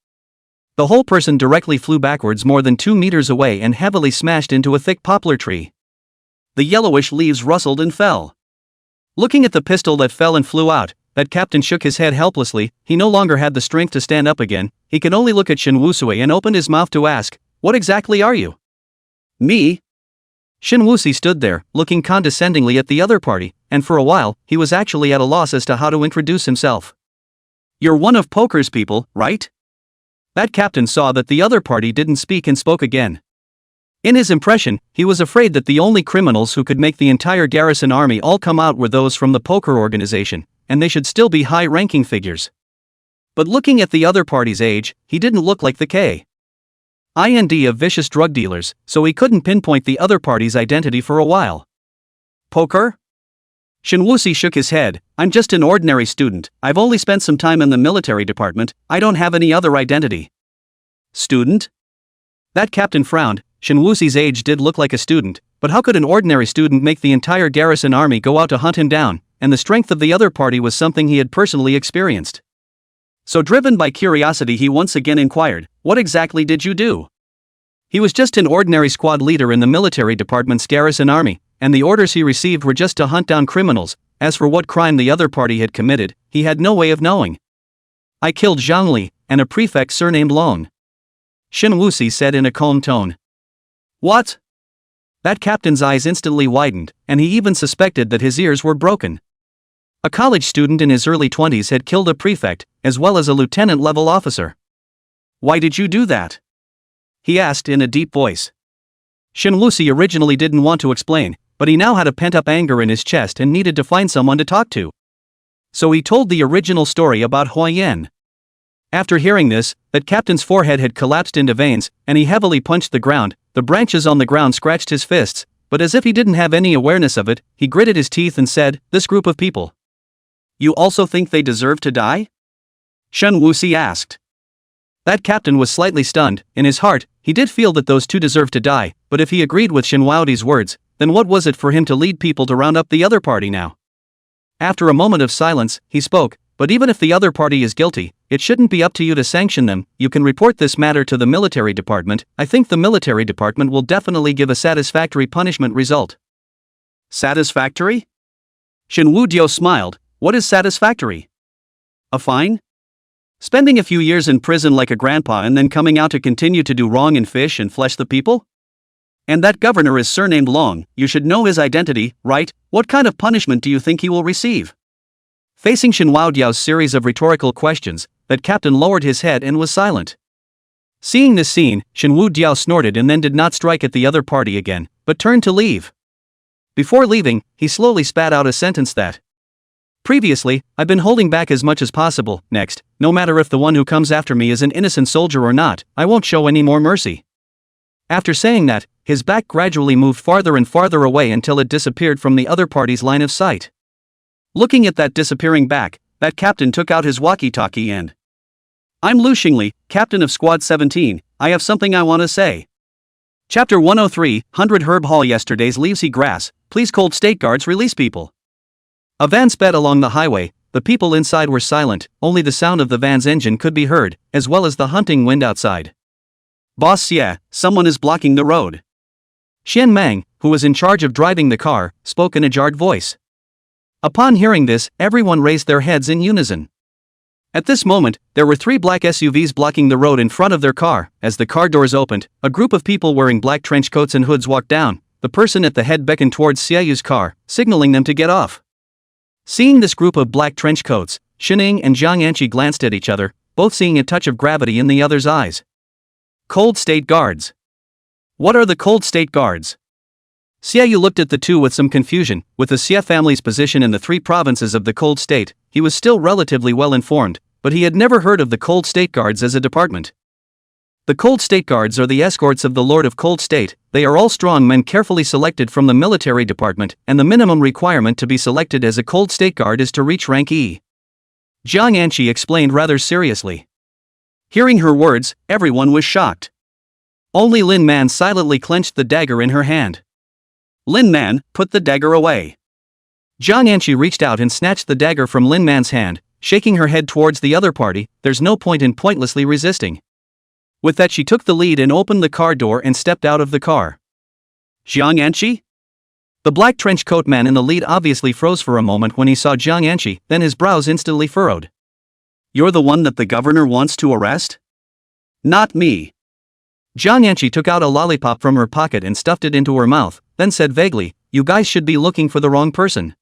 The whole person directly flew backwards more than 2 meters away and heavily smashed into a thick poplar tree. The yellowish leaves rustled and fell. Looking at the pistol that fell and flew out, that captain shook his head helplessly. He no longer had the strength to stand up again. He could only look at Shin Wusui and opened his mouth to ask, "What exactly are you?" "Me?" Shin Wuxi stood there, looking condescendingly at the other party, and for a while, he was actually at a loss as to how to introduce himself. "You're one of Poker's people, right?" That captain saw that the other party didn't speak and spoke again. In his impression, he was afraid that the only criminals who could make the entire garrison army all come out were those from the Poker organization, and they should still be high-ranking figures. But looking at the other party's age, he didn't look like the kind of vicious drug dealers, so he couldn't pinpoint the other party's identity for a while. "Poker?" Shin Wuxi shook his head. "I'm just an ordinary student. I've only spent some time in the military department. I don't have any other identity." "Student?" That captain frowned. Shin Wuxi's age did look like a student, but how could an ordinary student make the entire garrison army go out to hunt him down? And the strength of the other party was something he had personally experienced. So driven by curiosity, he once again inquired, "What exactly did you do?" He was just an ordinary squad leader in the military department's garrison army, and the orders he received were just to hunt down criminals. As for what crime the other party had committed, he had no way of knowing. "I killed Zhang Li, and a prefect surnamed Lone," Shin Wuxi said in a calm tone. "What?" That captain's eyes instantly widened, and he even suspected that his ears were broken. A college student in his early 20s had killed a prefect, as well as a lieutenant-level officer. Why did you do that? He asked in a deep voice. Shen Wuxi originally didn't want to explain, but he now had a pent-up anger in his chest and needed to find someone to talk to. So he told the original story about Huayan. After hearing this, that captain's forehead had collapsed into veins, and he heavily punched the ground. The branches on the ground scratched his fists, but as if he didn't have any awareness of it, he gritted his teeth and said, "This group of people. You also think they deserve to die?" Shen Wuxi asked. That captain was slightly stunned. In his heart, he did feel that those two deserved to die, but if he agreed with Shen Wuodi's words, then what was it for him to lead people to round up the other party now? After a moment of silence, he spoke, "But even if the other party is guilty, it shouldn't be up to you to sanction them. You can report this matter to the military department. I think the military department will definitely give a satisfactory punishment result." Satisfactory? Shen Wudio smiled. What is satisfactory? A fine? Spending a few years in prison like a grandpa and then coming out to continue to do wrong and fish and flesh the people? And that governor is surnamed Long. You should know his identity, right? What kind of punishment do you think he will receive? Facing Shen Wuodiao's series of rhetorical questions, that captain lowered his head and was silent. Seeing this scene, Shen Wuodiao snorted and then did not strike at the other party again, but turned to leave. Before leaving, he slowly spat out a sentence that previously, I've been holding back as much as possible. Next, no matter if the one who comes after me is an innocent soldier or not, I won't show any more mercy. After saying that, his back gradually moved farther and farther away until it disappeared from the other party's line of sight. Looking at that disappearing back, that captain took out his walkie-talkie and, "I'm Lu Xingli, captain of Squad 17, I have something I want to say." Chapter 103, 100 Herb Hall. Yesterday's leaves grass, please cold state guards release people. A van sped along the highway. The people inside were silent, only the sound of the van's engine could be heard, as well as the hunting wind outside. "Boss Xie, someone is blocking the road." Xian Mang, who was in charge of driving the car, spoke in a jarred voice. Upon hearing this, everyone raised their heads in unison. At this moment, there were 3 black SUVs blocking the road in front of their car. As the car doors opened, a group of people wearing black trench coats and hoods walked down. The person at the head beckoned towards Xieyu's car, signaling them to get off. Seeing this group of black trench coats, Shining and Zhang Yanqi glanced at each other, both seeing a touch of gravity in the other's eyes. Cold State Guards. What are the Cold State Guards? Xiaoyu looked at the two with some confusion. With the Xie family's position in the 3 provinces of the Cold State, he was still relatively well informed, but he had never heard of the Cold State Guards as a department. The Cold State Guards are the escorts of the Lord of Cold State. They are all strong men carefully selected from the military department, and the minimum requirement to be selected as a Cold State Guard is to reach rank E. Zhang Yanqi explained rather seriously. Hearing her words, everyone was shocked. Only Lin Man silently clenched the dagger in her hand. "Lin Man, put the dagger away." Zhang Yanqi reached out and snatched the dagger from Lin Man's hand, shaking her head towards the other party. There's no point in pointlessly resisting. With that, she took the lead and opened the car door and stepped out of the car. Zhang Yanqi? The black trench coat man in the lead obviously froze for a moment when he saw Zhang Yanqi, then his brows instantly furrowed. "You're the one that the governor wants to arrest?" "Not me." Zhang Yanqi took out a lollipop from her pocket and stuffed it into her mouth, then said vaguely, "You guys should be looking for the wrong person."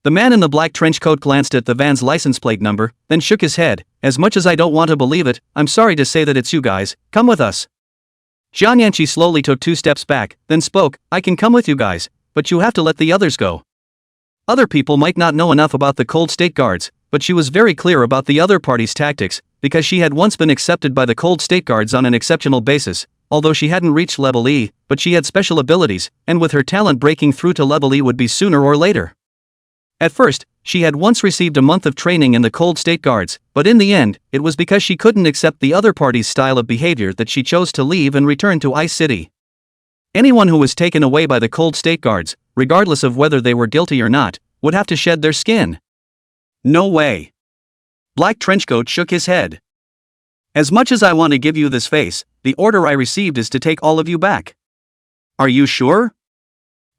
The man in the black trench coat glanced at the van's license plate number, then shook his head. "As much as I don't want to believe it, I'm sorry to say that it's you guys. Come with us." Zhang Yanqi slowly took 2 steps back, then spoke, "I can come with you guys, but you have to let the others go." Other people might not know enough about the Cold State Guards, but she was very clear about the other party's tactics, because she had once been accepted by the Cold State Guards on an exceptional basis. Although she hadn't reached level E, but she had special abilities, and with her talent breaking through to level E would be sooner or later. At first, she had once received a month of training in the Cold State Guards, but in the end, it was because she couldn't accept the other party's style of behavior that she chose to leave and return to Ice City. Anyone who was taken away by the Cold State Guards, regardless of whether they were guilty or not, would have to shed their skin. "No way." Black Trenchcoat shook his head. "As much as I want to give you this face, the order I received is to take all of you back." "Are you sure?"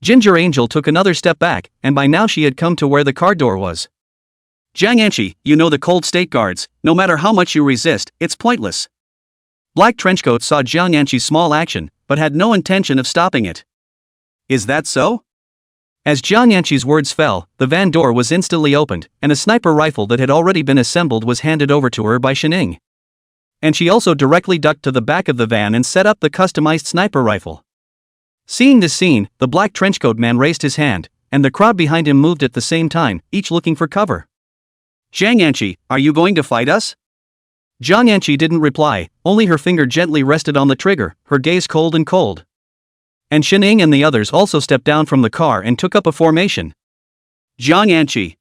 Ginger Angel took another step back, and by now she had come to where the car door was. "Zhang Yanqi, you know the Cold State Guards, no matter how much you resist, it's pointless." Black Trenchcoat saw Zhang Yanqi's small action, but had no intention of stopping it. "Is that so?" As Zhang Yanqi's words fell, the van door was instantly opened, and a sniper rifle that had already been assembled was handed over to her by Shining. And she also directly ducked to the back of the van and set up the customized sniper rifle. Seeing this scene, the black trenchcoat man raised his hand, and the crowd behind him moved at the same time, each looking for cover. "Zhang Yanqi, are you going to fight us?" Zhang Yanqi didn't reply, only her finger gently rested on the trigger, her gaze cold and cold. And Xining and the others also stepped down from the car and took up a formation. "Zhang Yanqi."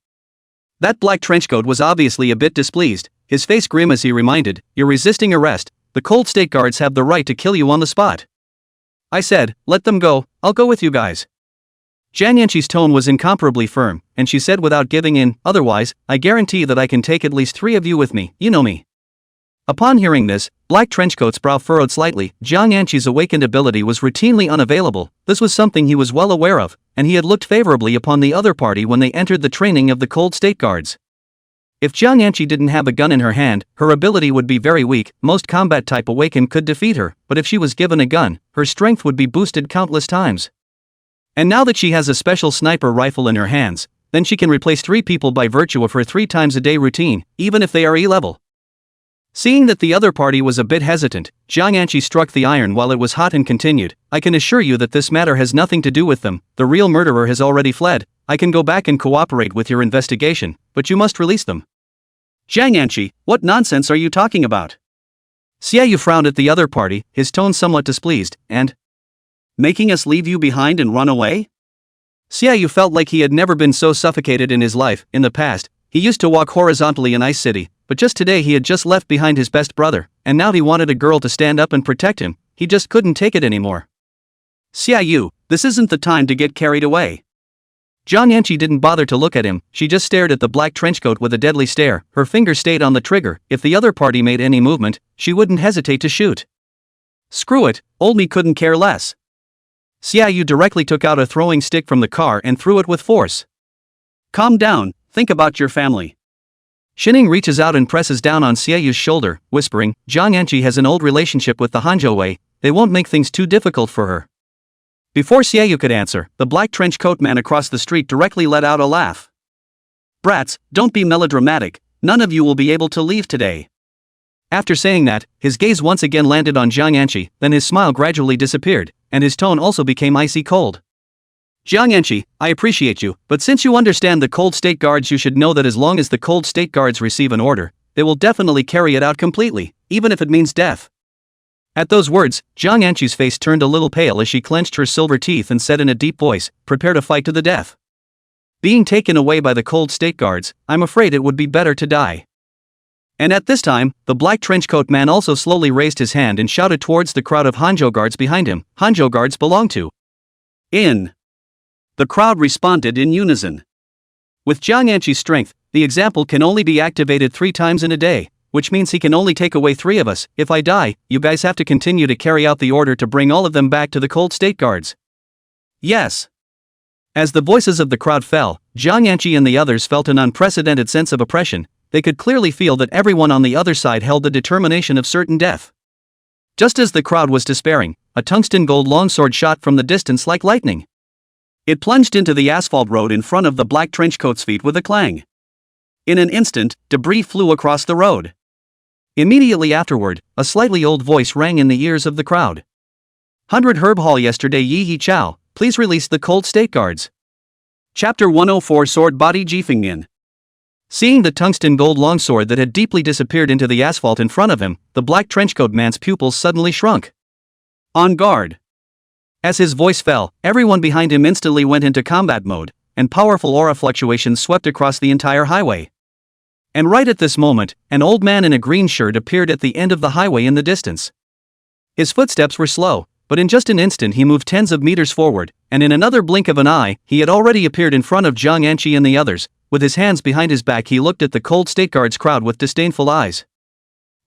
That black trenchcoat was obviously a bit displeased, his face grim as he reminded, "You're resisting arrest, the cold state guards have the right to kill you on the spot." I said, "Let them go, I'll go with you guys." Zhang Yanqi's tone was incomparably firm, and she said without giving in, "Otherwise, I guarantee that I can take at least 3 of you with me, you know me." Upon hearing this, Black Trenchcoat's brow furrowed slightly. Zhang Yanqi's awakened ability was routinely unavailable. This was something he was well aware of, and he had looked favorably upon the other party when they entered the training of the Cold State Guards. If Zhang Yanqi didn't have a gun in her hand, her ability would be very weak. Most combat-type awakened could defeat her, but if she was given a gun, her strength would be boosted countless times. And now that she has a special sniper rifle in her hands, then she can replace 3 people by virtue of her 3 times a day routine, even if they are E-level. Seeing that the other party was a bit hesitant, Zhang Yanqi struck the iron while it was hot and continued, "I can assure you that this matter has nothing to do with them. The real murderer has already fled. I can go back and cooperate with your investigation, but you must release them." "Zhang Yanqi, what nonsense are you talking about?" Xiaoyu frowned at the other party, his tone somewhat displeased, and "Making us leave you behind and run away?" Xiaoyu felt like he had never been so suffocated in his life. In the past, he used to walk horizontally in Ice City, but just today he had just left behind his best brother, and now he wanted a girl to stand up and protect him. He just couldn't take it anymore. "Xiaoyu, this isn't the time to get carried away." Zhang Yanqi didn't bother to look at him, she just stared at the black trenchcoat with a deadly stare, her finger stayed on the trigger. If the other party made any movement, she wouldn't hesitate to shoot. Screw it, old me couldn't care less. Xiaoyu directly took out a throwing stick from the car and threw it with force. "Calm down, think about your family." Xining reaches out and presses down on Xiaoyu's shoulder, whispering, "Zhang Yanqi has an old relationship with the Hanzhou Wei, they won't make things too difficult for her." Before Xiaoyu could answer, the black trench coat man across the street directly let out a laugh. "Brats, don't be melodramatic, none of you will be able to leave today." After saying that, his gaze once again landed on Zhang Yanqi, then his smile gradually disappeared, and his tone also became icy cold. "Zhang Yanqi, I appreciate you, but since you understand the Cold State Guards, you should know that as long as the Cold State Guards receive an order, they will definitely carry it out completely, even if it means death." At those words, Zhang Yanqi's face turned a little pale as she clenched her silver teeth and said in a deep voice, "Prepare to fight to the death. Being taken away by the Cold State Guards, I'm afraid it would be better to die." And at this time, the black trenchcoat man also slowly raised his hand and shouted towards the crowd of Hanzhou guards behind him. Hanzhou guards belong to In. The crowd responded in unison. With Zhang Yanqi's strength, the example can only be activated 3 times in a day, which means he can only take away 3 of us. If I die, you guys have to continue to carry out the order to bring all of them back to the Cold State Guards. Yes. As the voices of the crowd fell, Zhang Yanqi and the others felt an unprecedented sense of oppression. They could clearly feel that everyone on the other side held the determination of certain death. Just as the crowd was despairing, a tungsten gold longsword shot from the distance like lightning. It plunged into the asphalt road in front of the black trenchcoat's feet with a clang. In an instant, debris flew across the road. Immediately afterward, a slightly old voice rang in the ears of the crowd. "100 Herb Hall yesterday Yi He Chow, please release the Cold State Guards." Chapter 104 Sword Body Jifengnian. Seeing the tungsten gold longsword that had deeply disappeared into the asphalt in front of him, the black trenchcoat man's pupils suddenly shrunk. "On guard." As his voice fell, everyone behind him instantly went into combat mode, and powerful aura fluctuations swept across the entire highway. And right at this moment, an old man in a green shirt appeared at the end of the highway in the distance. His footsteps were slow, but in just an instant he moved tens of meters forward, and in another blink of an eye, he had already appeared in front of Zhang Yanqi and the others. With his hands behind his back, he looked at the Cold State Guards crowd with disdainful eyes.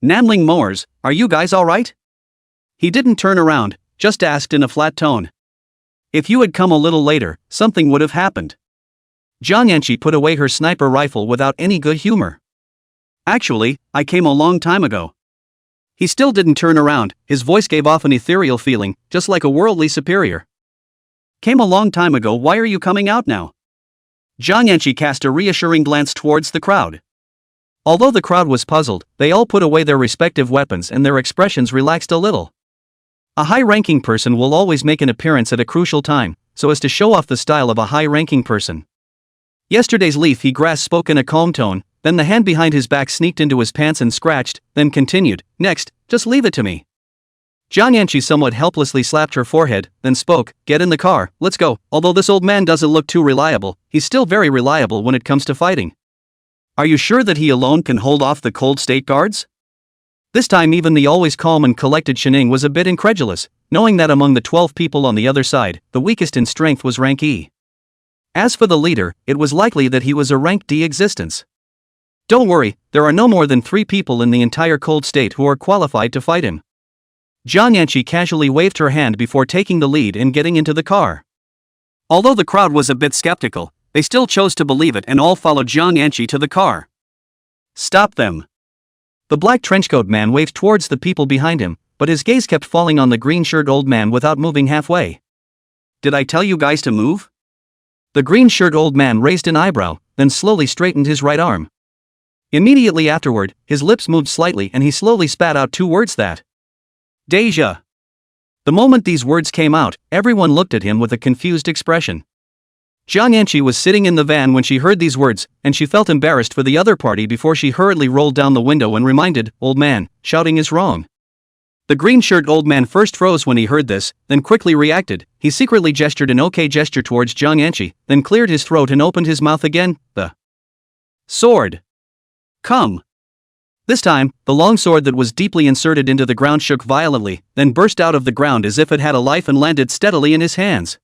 "Namling mowers, are you guys alright?" He didn't turn around, just asked in a flat tone. "If you had come a little later, something would have happened." Zhang Yanqi put away her sniper rifle without any good humor. "Actually, I came a long time ago." He still didn't turn around, his voice gave off an ethereal feeling, just like a worldly superior. "Came a long time ago, why are you coming out now?" Zhang Yanqi cast a reassuring glance towards the crowd. Although the crowd was puzzled, they all put away their respective weapons and their expressions relaxed a little. A high-ranking person will always make an appearance at a crucial time, so as to show off the style of a high-ranking person. Yesterday's leaf, he grasped, spoke in a calm tone, then the hand behind his back sneaked into his pants and scratched, then continued, "Next, just leave it to me." Jiang Yanqi somewhat helplessly slapped her forehead, then spoke, "Get in the car, let's go. Although this old man doesn't look too reliable, he's still very reliable when it comes to fighting." "Are you sure that he alone can hold off the cold state guards?" This time even the always calm and collected Shining was a bit incredulous, knowing that among the 12 people on the other side, the weakest in strength was rank E. As for the leader, it was likely that he was a rank D existence. "Don't worry, there are no more than 3 people in the entire cold state who are qualified to fight him." Jiang Yanqi casually waved her hand before taking the lead and getting into the car. Although the crowd was a bit skeptical, they still chose to believe it and all followed Jiang Yanqi to the car. "Stop them." The black trenchcoat man waved towards the people behind him, but his gaze kept falling on the green-shirt old man without moving halfway. "Did I tell you guys to move?" The green-shirt old man raised an eyebrow, then slowly straightened his right arm. Immediately afterward, his lips moved slightly and he slowly spat out 2 words that. "Deja." The moment these words came out, everyone looked at him with a confused expression. Jiang Yanqi was sitting in the van when she heard these words, and she felt embarrassed for the other party before she hurriedly rolled down the window and reminded, "Old man, shouting is wrong." The green-shirt old man first froze when he heard this, then quickly reacted. He secretly gestured an OK gesture towards Jiang Yanqi, then cleared his throat and opened his mouth again. "The sword. Come." This time, the long sword that was deeply inserted into the ground shook violently, then burst out of the ground as if it had a life and landed steadily in his hands.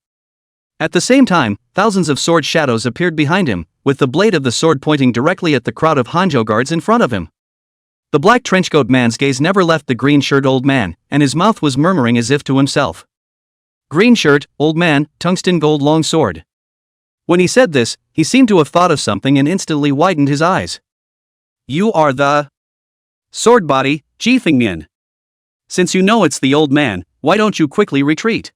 At the same time, thousands of sword shadows appeared behind him, with the blade of the sword pointing directly at the crowd of Hanzhou guards in front of him. The black trenchcoat man's gaze never left the green-shirt old man, and his mouth was murmuring as if to himself. "Green shirt, old man, tungsten gold long sword." When he said this, he seemed to have thought of something and instantly widened his eyes. "You are the sword body, Ji Fengmian. Since you know it's the old man, why don't you quickly retreat?"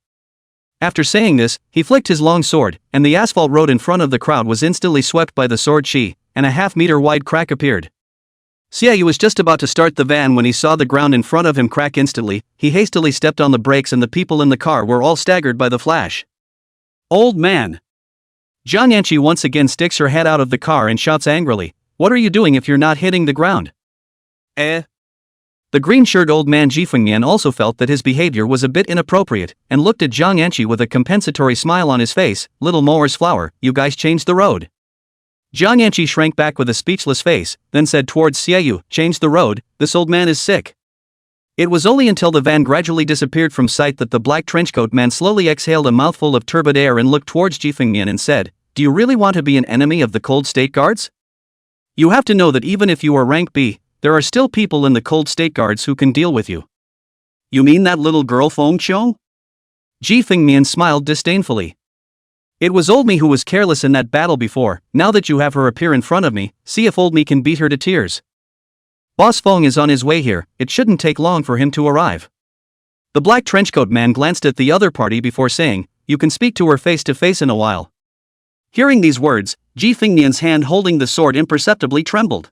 After saying this, he flicked his long sword, and the asphalt road in front of the crowd was instantly swept by the sword chi, and a half-meter-wide crack appeared. Xiaoyu was just about to start the van when he saw the ground in front of him crack instantly. He hastily stepped on the brakes and the people in the car were all staggered by the flash. "Old man!" Jiang Yanqi once again sticks her head out of the car and shouts angrily, "What are you doing if you're not hitting the ground?" The green-shirt old man Ji Fengmian also felt that his behavior was a bit inappropriate, and looked at Jiang Yanqi with a compensatory smile on his face. "Little mower's flower, you guys changed the road." Jiang Yanqi shrank back with a speechless face, then said towards Xiaoyu, "Change the road, this old man is sick." It was only until the van gradually disappeared from sight that the black trenchcoat man slowly exhaled a mouthful of turbid air and looked towards Ji Fengmian and said, "Do you really want to be an enemy of the cold state guards? You have to know that even if you are rank B, there are still people in the cold state guards who can deal with you." "You mean that little girl Feng Qiong?" Ji Fengmian smiled disdainfully. "It was old me who was careless in that battle before. Now that you have her appear in front of me, see if old me can beat her to tears. Boss Feng is on his way here, it shouldn't take long for him to arrive." The black trenchcoat man glanced at the other party before saying, "You can speak to her face to face in a while." Hearing these words, Ji Fengmian's hand holding the sword imperceptibly trembled.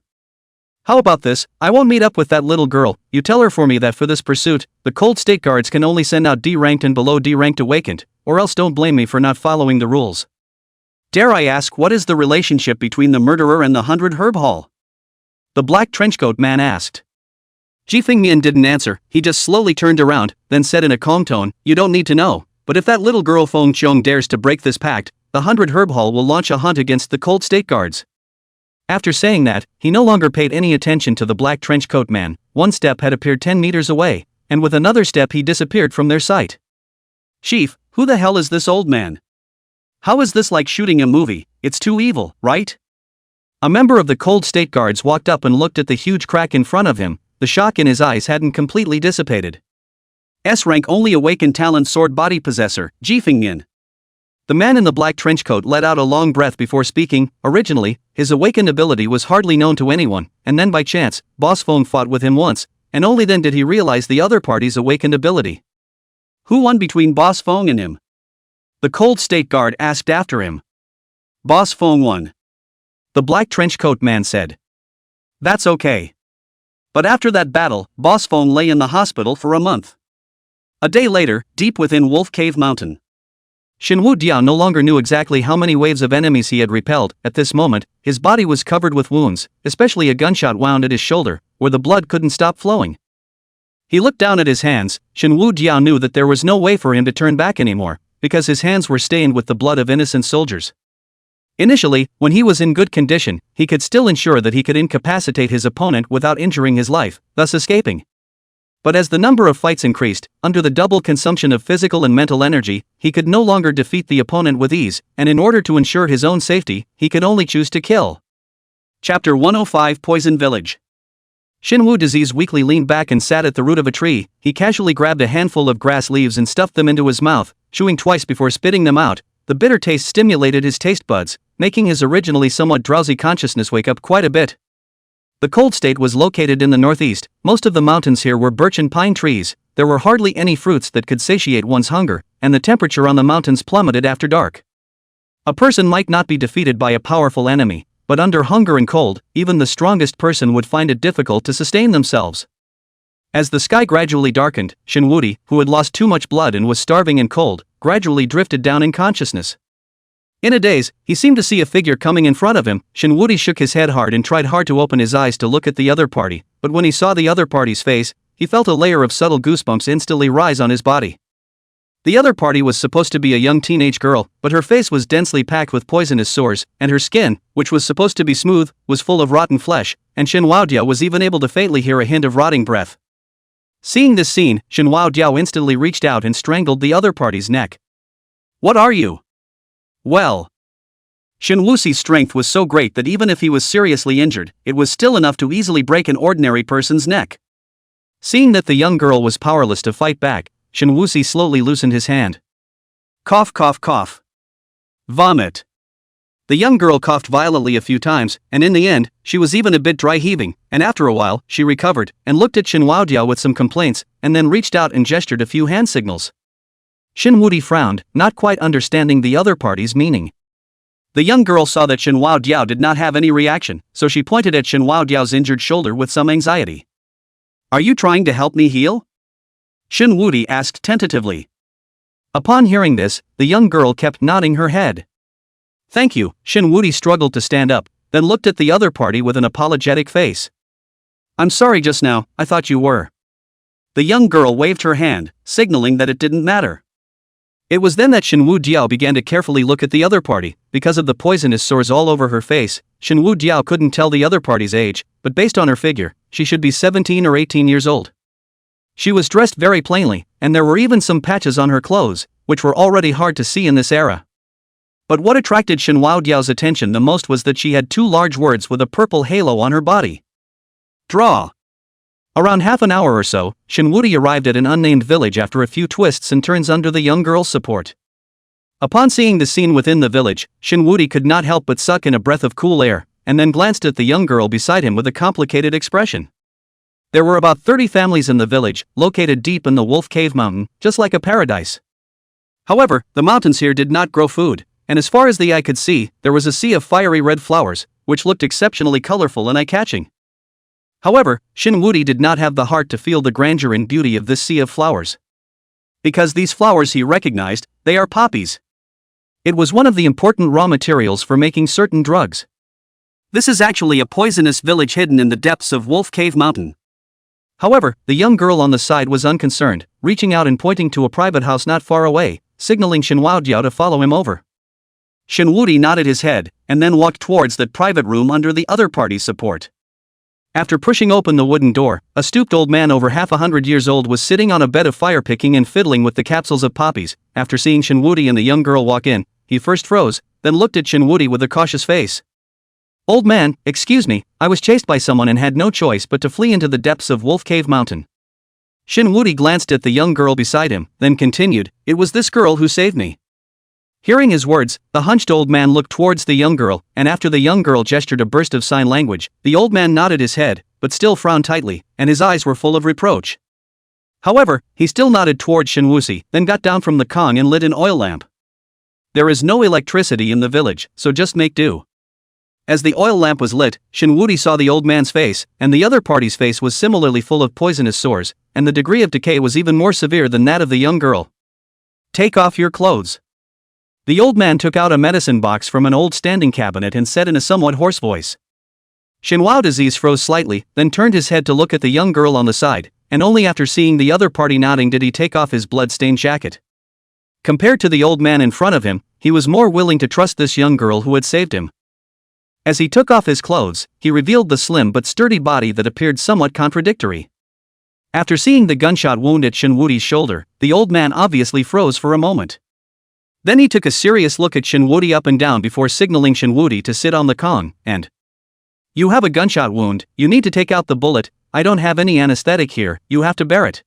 "How about this? I won't meet up with that little girl. You tell her for me that for this pursuit, the cold state guards can only send out D-ranked and below D-ranked awakened, or else don't blame me for not following the rules. Dare I ask, what is the relationship between the murderer and the 100 Herb Hall?" the black trenchcoat man asked. Ji Fengmian didn't answer. He just slowly turned around, then said in a calm tone, "You don't need to know, but if that little girl Feng Qiong dares to break this pact, the 100 Herb Hall will launch a hunt against the cold state guards." After saying that, he no longer paid any attention to the black trenchcoat man. One step had appeared 10 meters away, and with another step he disappeared from their sight. "Chief, who the hell is this old man? How is this like shooting a movie? It's too evil, right?" A member of the cold state guards walked up and looked at the huge crack in front of him. The shock in his eyes hadn't completely dissipated. "S-rank only awakened talent sword body possessor, Ji Fengmian." The man in the black trenchcoat let out a long breath before speaking. Originally, his awakened ability was hardly known to anyone, and then by chance, Boss Feng fought with him once, and only then did he realize the other party's awakened ability. "Who won between Boss Feng and him?" the cold state guard asked after him. "Boss Feng won," the black trenchcoat man said. That's okay. But after that battle, Boss Phone lay in the hospital for a month. A day later, deep within Wolf Cave Mountain. Shinwu Diao no longer knew exactly how many waves of enemies he had repelled. At this moment, his body was covered with wounds, especially a gunshot wound at his shoulder, where the blood couldn't stop flowing. He looked down at his hands. Shinwu Diao knew that there was no way for him to turn back anymore, because his hands were stained with the blood of innocent soldiers. Initially, when he was in good condition, he could still ensure that he could incapacitate his opponent without injuring his life, thus escaping. But as the number of fights increased, under the double consumption of physical and mental energy, he could no longer defeat the opponent with ease, and in order to ensure his own safety, he could only choose to kill. Chapter 105 Poison Village. Shinwu Disease weakly leaned back and sat at the root of a tree. He casually grabbed a handful of grass leaves and stuffed them into his mouth, chewing twice before spitting them out. The bitter taste stimulated his taste buds, making his originally somewhat drowsy consciousness wake up quite a bit. The cold state was located in the northeast. Most of the mountains here were birch and pine trees. There were hardly any fruits that could satiate one's hunger, and the temperature on the mountains plummeted after dark. A person might not be defeated by a powerful enemy, but under hunger and cold, even the strongest person would find it difficult to sustain themselves. As the sky gradually darkened, Shinwudi, who had lost too much blood and was starving and cold, gradually drifted down in consciousness. In a daze, he seemed to see a figure coming in front of him. Shinwudi shook his head hard and tried hard to open his eyes to look at the other party, but when he saw the other party's face, he felt a layer of subtle goosebumps instantly rise on his body. The other party was supposed to be a young teenage girl, but her face was densely packed with poisonous sores, and her skin, which was supposed to be smooth, was full of rotten flesh, and Shin Waodiao was even able to faintly hear a hint of rotting breath. Seeing this scene, Shin Waodiao instantly reached out and strangled the other party's neck. "What are you?" Well, Shin Wuxi's strength was so great that even if he was seriously injured, it was still enough to easily break an ordinary person's neck. Seeing that the young girl was powerless to fight back, Shin Wuxi slowly loosened his hand. Cough, cough, cough. Vomit. The young girl coughed violently a few times, and in the end, she was even a bit dry heaving, and after a while, she recovered, and looked at Shin Waodiao with some complaints, and then reached out and gestured a few hand signals. Shin Wudi frowned, not quite understanding the other party's meaning. The young girl saw that Shin Waodiao did not have any reaction, so she pointed at Shin Waodiao's injured shoulder with some anxiety. "Are you trying to help me heal?" Shin Wudi asked tentatively. Upon hearing this, the young girl kept nodding her head. "Thank you." Shin Wudi struggled to stand up, then looked at the other party with an apologetic face. "I'm sorry just now, I thought you were." The young girl waved her hand, signaling that it didn't matter. It was then that Shinwu Diao began to carefully look at the other party. Because of the poisonous sores all over her face, Shinwu Diao couldn't tell the other party's age, but based on her figure, she should be 17 or 18 years old. She was dressed very plainly, and there were even some patches on her clothes, which were already hard to see in this era. But what attracted Shin Waodiao's attention the most was that she had two large words with a purple halo on her body. Draw. Around half an hour or so, Shinwudi arrived at an unnamed village after a few twists and turns under the young girl's support. Upon seeing the scene within the village, Shinwudi could not help but suck in a breath of cool air, and then glanced at the young girl beside him with a complicated expression. There were about 30 families in the village, located deep in the Wolf Cave Mountain, just like a paradise. However, the mountains here did not grow food, and as far as the eye could see, there was a sea of fiery red flowers, which looked exceptionally colorful and eye-catching. However, Shin Wudi did not have the heart to feel the grandeur and beauty of this sea of flowers. Because these flowers he recognized, they are poppies. It was one of the important raw materials for making certain drugs. This is actually a poisonous village hidden in the depths of Wolf Cave Mountain. However, the young girl on the side was unconcerned, reaching out and pointing to a private house not far away, signaling Shin Waodiao to follow him over. Shin Wudi nodded his head, and then walked towards that private room under the other party's support. After pushing open the wooden door, a stooped old man over 100 years old was sitting on a bed of fire picking and fiddling with the capsules of poppies. After seeing Shin Wudi and the young girl walk in, he first froze, then looked at Shin Wudi with a cautious face. "Old man, excuse me, I was chased by someone and had no choice but to flee into the depths of Wolf Cave Mountain." Shin Wudi glanced at the young girl beside him, then continued, "It was this girl who saved me." Hearing his words, the hunched old man looked towards the young girl, and after the young girl gestured a burst of sign language, the old man nodded his head, but still frowned tightly, and his eyes were full of reproach. However, he still nodded towards Shin Wuxi, then got down from the Kong and lit an oil lamp. "There is no electricity in the village, so just make do." As the oil lamp was lit, Shinwudi saw the old man's face, and the other party's face was similarly full of poisonous sores, and the degree of decay was even more severe than that of the young girl. "Take off your clothes." The old man took out a medicine box from an old standing cabinet and said in a somewhat hoarse voice. Shinwao Disease froze slightly, then turned his head to look at the young girl on the side, and only after seeing the other party nodding did he take off his blood-stained jacket. Compared to the old man in front of him, he was more willing to trust this young girl who had saved him. As he took off his clothes, he revealed the slim but sturdy body that appeared somewhat contradictory. After seeing the gunshot wound at Shinwudi's shoulder, the old man obviously froze for a moment. Then he took a serious look at Shinwudi up and down before signaling Shinwudi to sit on the Kong, and, "You have a gunshot wound, you need to take out the bullet. I don't have any anesthetic here, you have to bear it."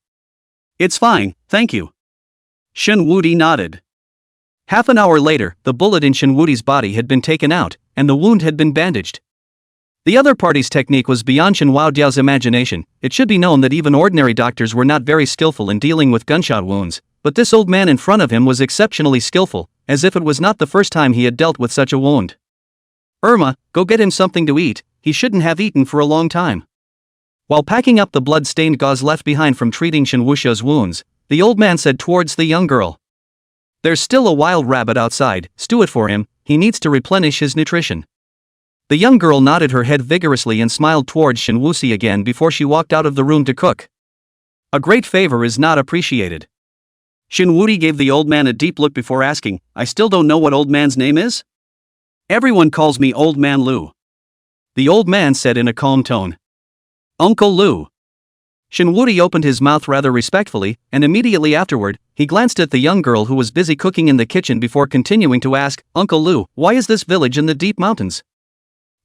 "It's fine, thank you." Shinwudi nodded. Half an hour later, the bullet in Shinwudi's body had been taken out, and the wound had been bandaged. The other party's technique was beyond Shinwao Diao's imagination. It should be known that even ordinary doctors were not very skillful in dealing with gunshot wounds, but this old man in front of him was exceptionally skillful, as if it was not the first time he had dealt with such a wound. "Irma, go get him something to eat, he shouldn't have eaten for a long time." While packing up the blood-stained gauze left behind from treating Shinwuxia's wounds, the old man said towards the young girl, "There's still a wild rabbit outside, stew it for him, he needs to replenish his nutrition." The young girl nodded her head vigorously and smiled towards Shinwuxi again before she walked out of the room to cook. A great favor is not appreciated. Shinwudi gave the old man a deep look before asking, "I still don't know what old man's name is?" "Everyone calls me Old Man Lu," the old man said in a calm tone. "Uncle Lu." Shinwudi opened his mouth rather respectfully, and immediately afterward, he glanced at the young girl who was busy cooking in the kitchen before continuing to ask, "Uncle Lu, why is this village in the deep mountains?"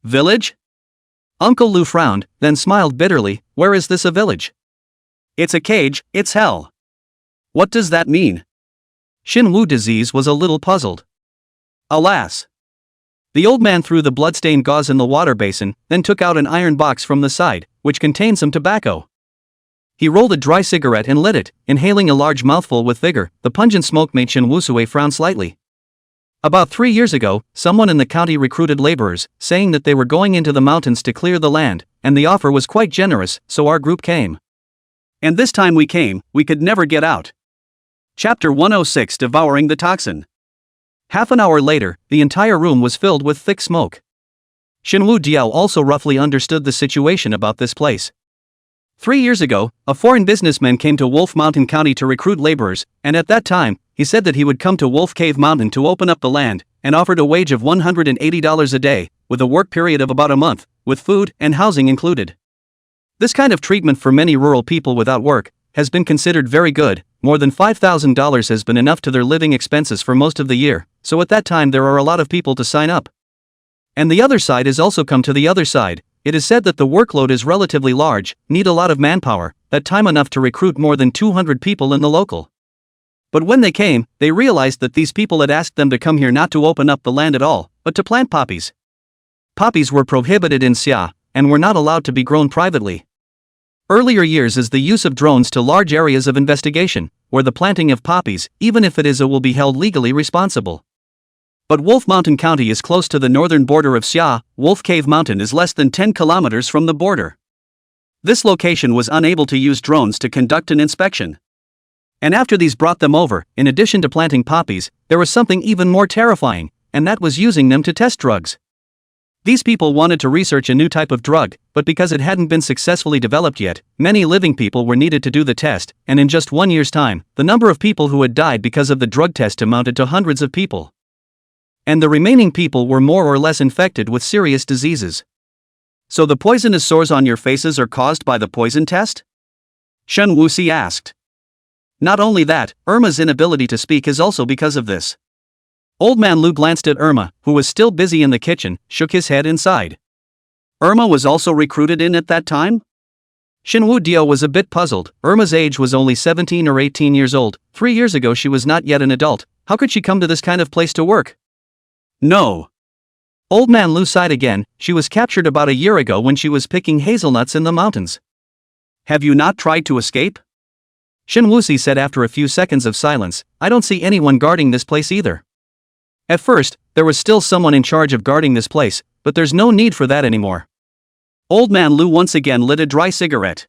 "Village?" Uncle Lu frowned, then smiled bitterly. "Where is this a village? It's a cage, it's hell." "What does that mean?" Shinwu Disease was a little puzzled. "Alas." The old man threw the blood-stained gauze in the water basin, then took out an iron box from the side, which contained some tobacco. He rolled a dry cigarette and lit it, inhaling a large mouthful with vigor. The pungent smoke made Shinwusue frown slightly. About 3 years ago, someone in the county recruited laborers, saying that they were going into the mountains to clear the land, and the offer was quite generous, so our group came. And this time we came, we could never get out. Chapter 106: Devouring the Toxin. Half an hour later, the entire room was filled with thick smoke. Shinwu Diao also roughly understood the situation about this place. 3 years ago, a foreign businessman came to Wolf Mountain County to recruit laborers, and at that time, he said that he would come to Wolf Cave Mountain to open up the land, and offered a wage of $180 a day, with a work period of about a month, with food and housing included. This kind of treatment for many rural people without work has been considered very good. More than $5,000 has been enough to their living expenses for most of the year, so at that time there are a lot of people to sign up. And the other side has also come to the other side. It is said that the workload is relatively large, need a lot of manpower, that time enough to recruit more than 200 people in the local. But when they came, they realized that these people had asked them to come here not to open up the land at all, but to plant poppies. Poppies were prohibited in Xia, and were not allowed to be grown privately. Earlier years is the use of drones to large areas of investigation, where the planting of poppies, even if it is will be held legally responsible. But Wolf Mountain County is close to the northern border of Xia. Wolf Cave Mountain is less than 10 kilometers from the border. This location was unable to use drones to conduct an inspection. And after these brought them over, in addition to planting poppies, there was something even more terrifying, and that was using them to test drugs. These people wanted to research a new type of drug, but because it hadn't been successfully developed yet, many living people were needed to do the test, and in just 1 year's time, the number of people who had died because of the drug test amounted to hundreds of people. And the remaining people were more or less infected with serious diseases. So the poisonous sores on your faces are caused by the poison test? Shen Wuxi asked. Not only that, Irma's inability to speak is also because of this. Old Man Lu glanced at Irma, who was still busy in the kitchen, shook his head and sighed. Irma was also recruited in at that time? Shinwu Dio was a bit puzzled. Irma's age was only 17 or 18 years old. 3 years ago she was not yet an adult. How could she come to this kind of place to work? No. Old Man Lu sighed again. She was captured about a year ago when she was picking hazelnuts in the mountains. Have you not tried to escape? Shin Wuxi said after a few seconds of silence. I don't see anyone guarding this place either. At first, there was still someone in charge of guarding this place, but there's no need for that anymore. Old Man Lu once again lit a dry cigarette.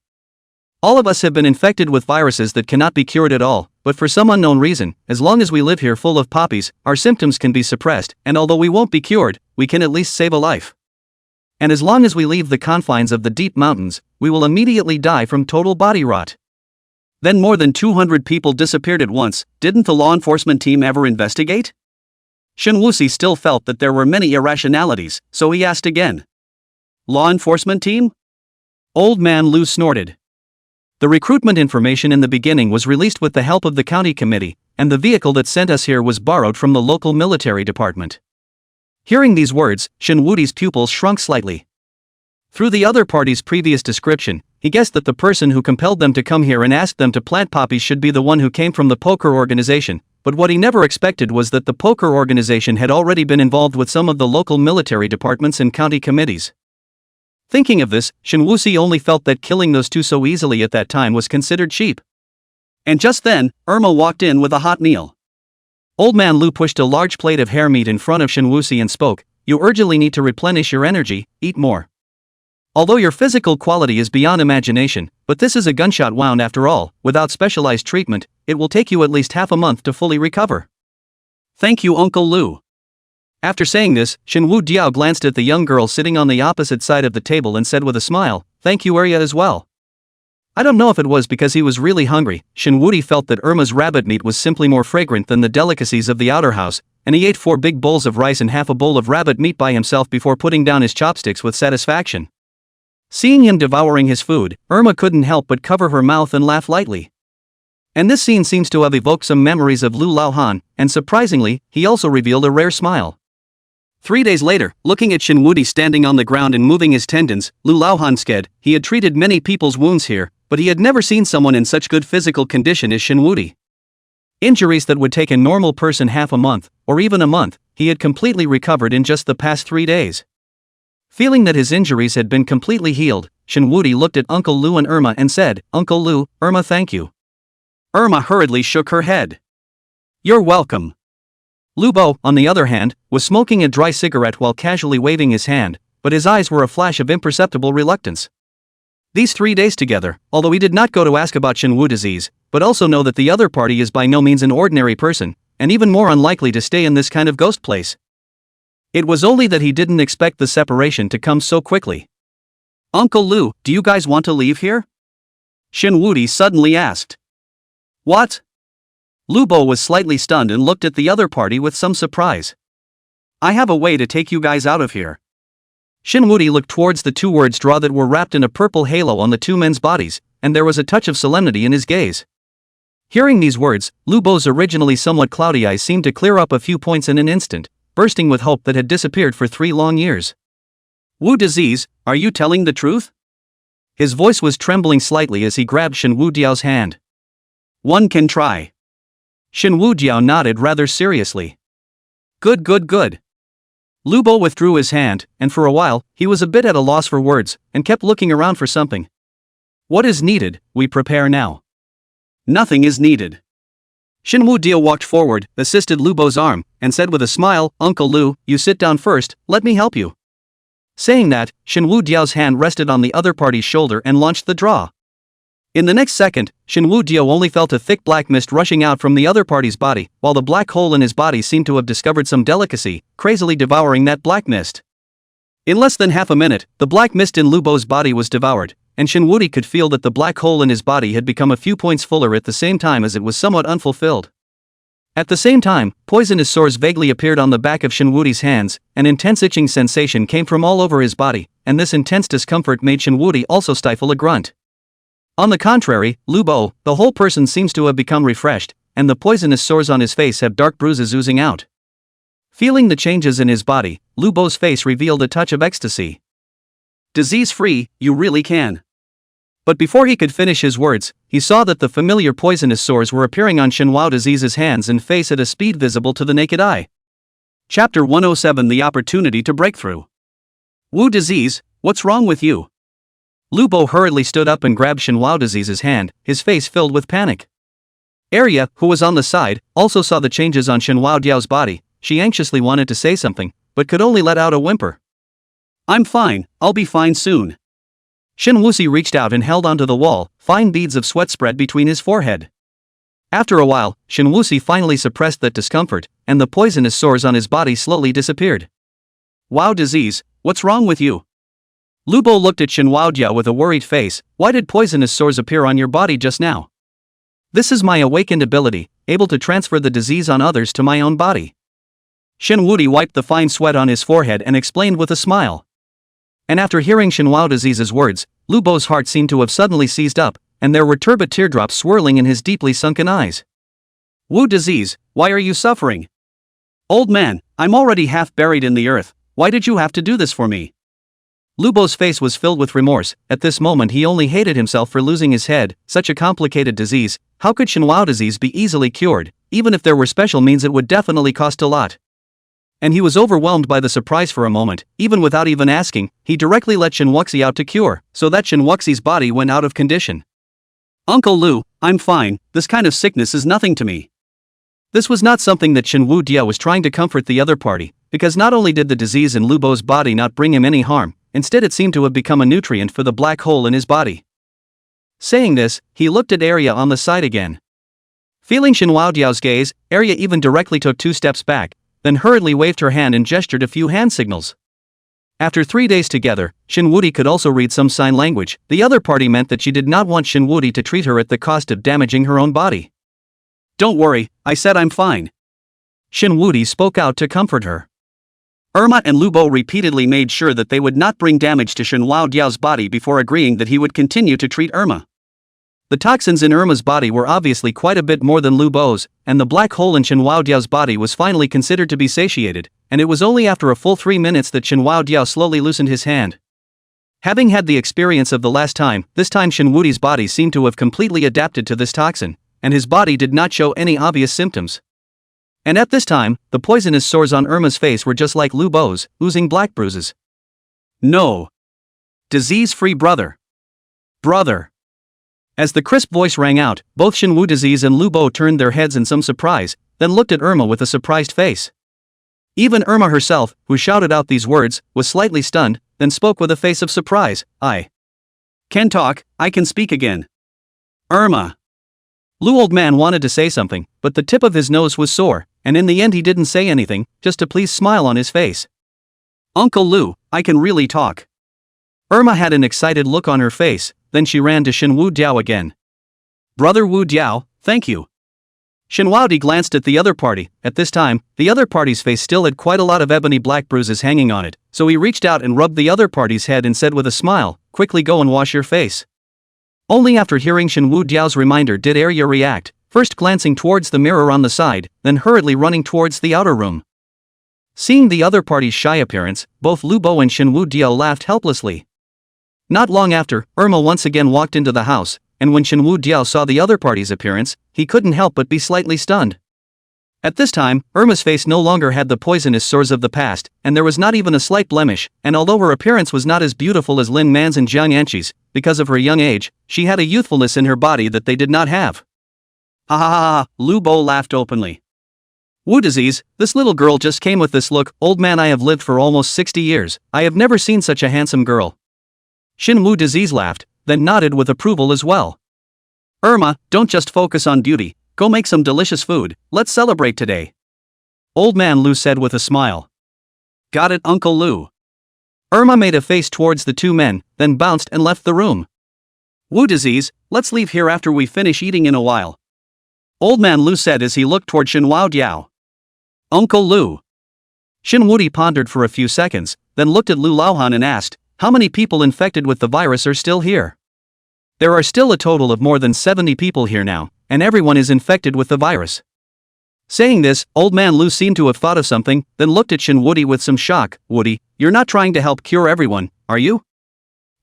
All of us have been infected with viruses that cannot be cured at all, but for some unknown reason, as long as we live here full of poppies, our symptoms can be suppressed, and although we won't be cured, we can at least save a life. And as long as we leave the confines of the deep mountains, we will immediately die from total body rot. Then more than 200 people disappeared at once. Didn't the law enforcement team ever investigate? Shen Wuxi still felt that there were many irrationalities, so he asked again. Law enforcement team? Old Man Lu snorted. The recruitment information in the beginning was released with the help of the county committee, and the vehicle that sent us here was borrowed from the local military department. Hearing these words, Shen Wuxi's pupils shrunk slightly. Through the other party's previous description, he guessed that the person who compelled them to come here and asked them to plant poppies should be the one who came from the poker organization, but what he never expected was that the poker organization had already been involved with some of the local military departments and county committees. Thinking of this, Shen Wuxi only felt that killing those two so easily at that time was considered cheap. And just then, Irma walked in with a hot meal. Old Man Lu pushed a large plate of hare meat in front of Shen Wuxi and spoke, "You urgently need to replenish your energy, eat more. Although your physical quality is beyond imagination, but this is a gunshot wound after all, without specialized treatment, it will take you at least half a month to fully recover." "Thank you, Uncle Lu." After saying this, Shen Wudiao glanced at the young girl sitting on the opposite side of the table and said with a smile, "Thank you, Arya, as well." I don't know if it was because he was really hungry. Shen Wuxi felt that Irma's rabbit meat was simply more fragrant than the delicacies of the outer house, and he ate 4 big bowls of rice and half a bowl of rabbit meat by himself before putting down his chopsticks with satisfaction. Seeing him devouring his food, Irma couldn't help but cover her mouth and laugh lightly. And this scene seems to have evoked some memories of Lu Laohan, and surprisingly, he also revealed a rare smile. 3 days later, looking at Shen Wuxi standing on the ground and moving his tendons, Lu Laohan said he had treated many people's wounds here, but he had never seen someone in such good physical condition as Shen Wuxi. Injuries that would take a normal person half a month, or even a month, he had completely recovered in just the past 3 days. Feeling that his injuries had been completely healed, Shen Wuxi looked at Uncle Lu and Irma and said, "Uncle Lu, Irma, thank you." Irma hurriedly shook her head. "You're welcome." Lu Bo, on the other hand, was smoking a dry cigarette while casually waving his hand, but his eyes were a flash of imperceptible reluctance. These 3 days together, although he did not go to ask about Shen Wu disease, but also know that the other party is by no means an ordinary person, and even more unlikely to stay in this kind of ghost place. It was only that he didn't expect the separation to come so quickly. "Uncle Lu, do you guys want to leave here?" Shen Wuxi suddenly asked. "What?" Lu Bo was slightly stunned and looked at the other party with some surprise. "I have a way to take you guys out of here." Shen Wuxi looked towards the 2 words draw that were wrapped in a purple halo on the 2 men's bodies, and there was a touch of solemnity in his gaze. Hearing these words, Lu Bo's originally somewhat cloudy eyes seemed to clear up a few points in an instant, bursting with hope that had disappeared for 3 long years. "Wu disease, are you telling the truth?" His voice was trembling slightly as he grabbed Shen Wudiao's hand. "One can try." Shen Wudiao nodded rather seriously. Good. Lu Bo withdrew his hand, and for a while, he was a bit at a loss for words, and kept looking around for something. "What is needed, we prepare now." "Nothing is needed." Shen Wudiao walked forward, assisted Lu Bo's arm, and said with a smile, "Uncle Lu, you sit down first, let me help you." Saying that, Shen Wudiao's hand rested on the other party's shoulder and launched the draw. In the next second, Shen Wudiao only felt a thick black mist rushing out from the other party's body, while the black hole in his body seemed to have discovered some delicacy, crazily devouring that black mist. In less than half a minute, the black mist in Lu Bo's body was devoured, and Shen Wuxi could feel that the black hole in his body had become a few points fuller at the same time as it was somewhat unfulfilled. At the same time, poisonous sores vaguely appeared on the back of Shen Wuxi's hands, an intense itching sensation came from all over his body, and this intense discomfort made Shen Wuxi also stifle a grunt. On the contrary, Lu Bo, the whole person seems to have become refreshed, and the poisonous sores on his face have dark bruises oozing out. Feeling the changes in his body, Lu Bo's face revealed a touch of ecstasy. "Disease-free, you really can." But before he could finish his words, he saw that the familiar poisonous sores were appearing on Shen Wu Disease's hands and face at a speed visible to the naked eye. Chapter 107: The Opportunity to Break Through. "Wu Disease, what's wrong with you?" Lu Bo hurriedly stood up and grabbed Shen Wu Disease's hand, his face filled with panic. Arya, who was on the side, also saw the changes on Shen Wu Diao's body, she anxiously wanted to say something, but could only let out a whimper. "I'm fine, I'll be fine soon." Shin Wuxi reached out and held onto the wall, fine beads of sweat spread between his forehead. After a while, Shin Wuxi finally suppressed that discomfort, and the poisonous sores on his body slowly disappeared. "Wow, disease, what's wrong with you?" Lu Bo looked at Shin Waodiao with a worried face. "Why did poisonous sores appear on your body just now?" "This is my awakened ability, able to transfer the disease on others to my own body." Shin Wuxi wiped the fine sweat on his forehead and explained with a smile. And after hearing Shin Waodiao's words, Lu Bo's heart seemed to have suddenly seized up, and there were turbid teardrops swirling in his deeply sunken eyes. "Wu disease, why are you suffering?" "Old man, I'm already half buried in the earth, why did you have to do this for me?" Lu Bo's face was filled with remorse. At this moment he only hated himself for losing his head. Such a complicated disease, how could Shinwao disease be easily cured? Even if there were special means it would definitely cost a lot. And he was overwhelmed by the surprise for a moment. Even without even asking, he directly let Shin Wuxi out to cure, so that Shin Wuxi's body went out of condition. "Uncle Lu, I'm fine, this kind of sickness is nothing to me." This was not something that Shin Wudiao was trying to comfort the other party, because not only did the disease in Lu Bo's body not bring him any harm, instead it seemed to have become a nutrient for the black hole in his body. Saying this, he looked at Arya on the side again. Feeling Shin Waodiao's gaze, Arya even directly took 2 steps back, then hurriedly waved her hand and gestured a few hand signals. After 3 days together, Shin Wudi could also read some sign language. The other party meant that she did not want Shin Wudi to treat her at the cost of damaging her own body. "Don't worry, I said I'm fine." Shin Wudi spoke out to comfort her. Irma and Lu Bo repeatedly made sure that they would not bring damage to Shin Waodiao's body before agreeing that he would continue to treat Irma. The toxins in Irma's body were obviously quite a bit more than Lu Bo's, and the black hole in Shin Waodiao's body was finally considered to be satiated, and it was only after a full 3 minutes that Shin Waodiao slowly loosened his hand. Having had the experience of the last time, this time Shin Wudi's body seemed to have completely adapted to this toxin, and his body did not show any obvious symptoms. And at this time, the poisonous sores on Irma's face were just like Lu Bo's, oozing black bruises. "No. Disease-free brother. Brother." As the crisp voice rang out, both Shin Wu disease and Lu Bo turned their heads in some surprise, then looked at Irma with a surprised face. Even Irma herself, who shouted out these words, was slightly stunned, then spoke with a face of surprise. "I can talk, I can speak again. Irma." Lu Old Man wanted to say something, but the tip of his nose was sore, and in the end he didn't say anything, just a pleased smile on his face. "Uncle Lu, I can really talk." Irma had an excited look on her face, then she ran to Shin Wu Diao again. "Brother Wu Diao, thank you." Shin Waodi glanced at the other party. At this time, the other party's face still had quite a lot of ebony black bruises hanging on it, so he reached out and rubbed the other party's head and said with a smile, "Quickly go and wash your face." Only after hearing Shin Wu Diao's reminder did Arya react, first glancing towards the mirror on the side, then hurriedly running towards the outer room. Seeing the other party's shy appearance, both Lu Bo and Shin Wu Diao laughed helplessly. Not long after, Irma once again walked into the house, and when Shin Wu Diao saw the other party's appearance, he couldn't help but be slightly stunned. At this time, Irma's face no longer had the poisonous sores of the past, and there was not even a slight blemish, and although her appearance was not as beautiful as Lin Man's and Jiang Yanqi's, because of her young age, she had a youthfulness in her body that they did not have. "Ha ha ha ha," Lu Bo laughed openly. "Wu disease, this little girl just came with this look. Old man, I have lived for almost 60 years, I have never seen such a handsome girl." Shin Wu disease laughed, then nodded with approval as well. "Irma, don't just focus on beauty, go make some delicious food, let's celebrate today." Old man Lu said with a smile. "Got it, Uncle Lu." Irma made a face towards the 2 men, then bounced and left the room. "Wu disease, let's leave here after we finish eating in a while," Old man Lu said as he looked toward Shin Waodiao. "Uncle Lu." Shin Wudi pondered for a few seconds, then looked at Lu Laohan and asked, "How many people infected with the virus are still here?" "There are still a total of more than 70 people here now, and everyone is infected with the virus." Saying this, Old man Lu seemed to have thought of something, then looked at Shin Wudi with some shock. "Wudi, you're not trying to help cure everyone, are you?"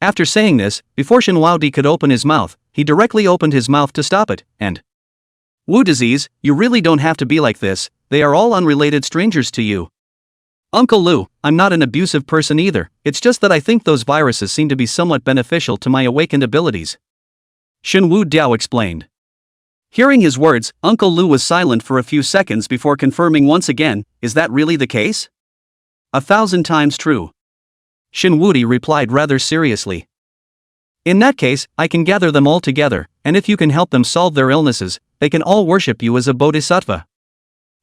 After saying this, before Shin Waodi could open his mouth, he directly opened his mouth to stop it, and "Wu disease, you really don't have to be like this, they are all unrelated strangers to you. Uncle Lu, I'm not an abusive person either, it's just that I think those viruses seem to be somewhat beneficial to my awakened abilities," Shin Wu Diao explained. Hearing his words, Uncle Lu was silent for a few seconds before confirming once again, "Is that really the case?" "1,000 times true." Shin Wudi replied rather seriously. "In that case, I can gather them all together, and if you can help them solve their illnesses, they can all worship you as a bodhisattva."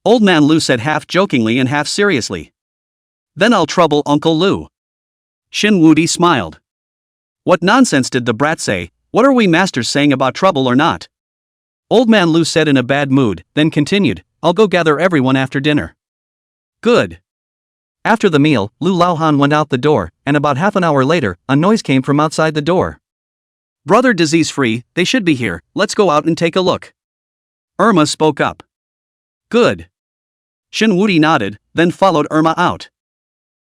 Old Man Lu said half jokingly and half seriously. "Then I'll trouble Uncle Lu." Shin Wudi smiled. "What nonsense did the brat say? What are we masters saying about trouble or not?" Old Man Lu said in a bad mood, then continued, "I'll go gather everyone after dinner." "Good." After the meal, Lu Laohan went out the door, and about half an hour later, a noise came from outside the door. "Brother Disease-Free, they should be here, let's go out and take a look." Irma spoke up. "Good." Shin Wudi nodded, then followed Irma out.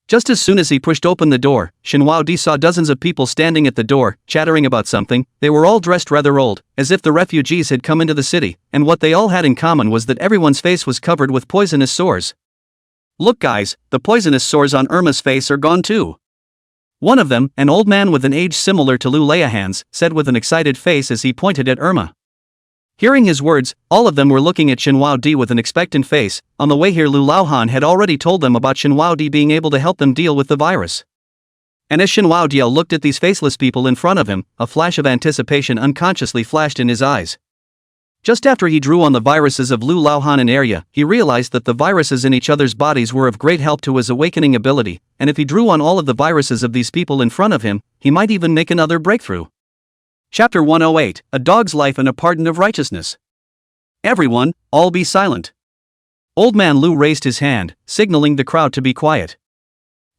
Just as soon as he pushed open the door, Shin Wudi saw dozens of people standing at the door, chattering about something. They were all dressed rather old, as if the refugees had come into the city, and what they all had in common was that everyone's face was covered with poisonous sores. "Look guys, the poisonous sores on Irma's face are gone too." One of them, an old man with an age similar to Lu Laohan's, said with an excited face as he pointed at Irma. Hearing his words, all of them were looking at Shin Wudi with an expectant face. On the way here, Lu Laohan had already told them about Shin Wudi being able to help them deal with the virus. And as Shin Wudi looked at these faceless people in front of him, a flash of anticipation unconsciously flashed in his eyes. Just after he drew on the viruses of Lu Laohan and Arya, he realized that the viruses in each other's bodies were of great help to his awakening ability, and if he drew on all of the viruses of these people in front of him, he might even make another breakthrough. Chapter 108, A Dog's Life and a Pardon of Righteousness. "Everyone, all be silent." Old Man Lu raised his hand, signaling the crowd to be quiet.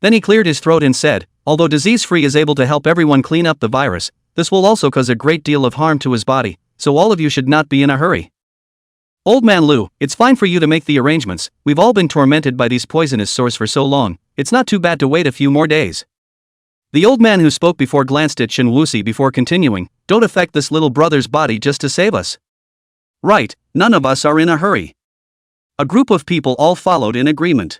Then he cleared his throat and said, "Although Disease-Free is able to help everyone clean up the virus, this will also cause a great deal of harm to his body, so all of you should not be in a hurry. Old Man Lu, it's fine for you to make the arrangements. We've all been tormented by these poisonous sores for so long, it's not too bad to wait a few more days." The old man who spoke before glanced at Shin Wuxi before continuing, "Don't affect this little brother's body just to save us." "Right, none of us are in a hurry." A group of people all followed in agreement.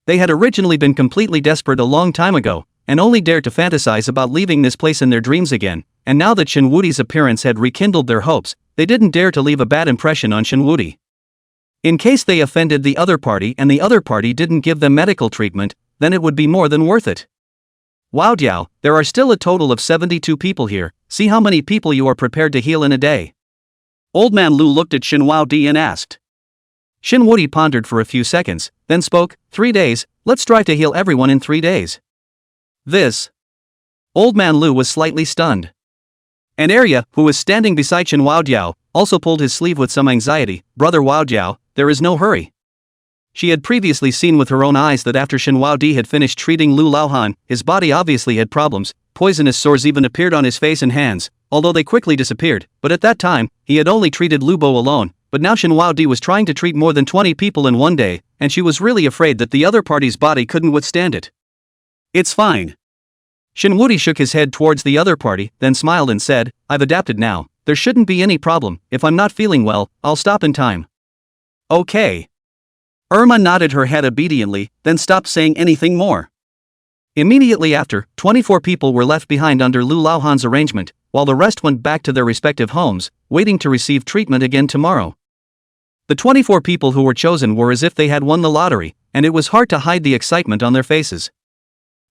They had originally been completely desperate a long time ago, and only dared to fantasize about leaving this place in their dreams again, and now that Shin Wudi's appearance had rekindled their hopes, they didn't dare to leave a bad impression on Shin Wudi. In case they offended the other party and the other party didn't give them medical treatment, then it would be more than worth it. "Wow Diao, there are still a total of 72 people here, see how many people you are prepared to heal in a day." Old Man Lu looked at Shin Wudi and asked. Shin Wudi pondered for a few seconds, then spoke, 3 days, let's try to heal everyone in 3 days. This. Old Man Lu was slightly stunned. And Arya, who was standing beside Shin Wudi, also pulled his sleeve with some anxiety. "Brother Wudi, there is no hurry." She had previously seen with her own eyes that after Shin Wudi had finished treating Lu Laohan, his body obviously had problems. Poisonous sores even appeared on his face and hands, although they quickly disappeared, but at that time, he had only treated Lu Bo alone, but now Shin Wudi was trying to treat more than 20 people in one day, and she was really afraid that the other party's body couldn't withstand it. "It's fine." Shin Wudi shook his head towards the other party, then smiled and said, "I've adapted now, there shouldn't be any problem. If I'm not feeling well, I'll stop in time." "Okay." Irma nodded her head obediently, then stopped saying anything more. Immediately after, 24 people were left behind under Lu Laohan's arrangement, while the rest went back to their respective homes, waiting to receive treatment again tomorrow. The 24 people who were chosen were as if they had won the lottery, and it was hard to hide the excitement on their faces.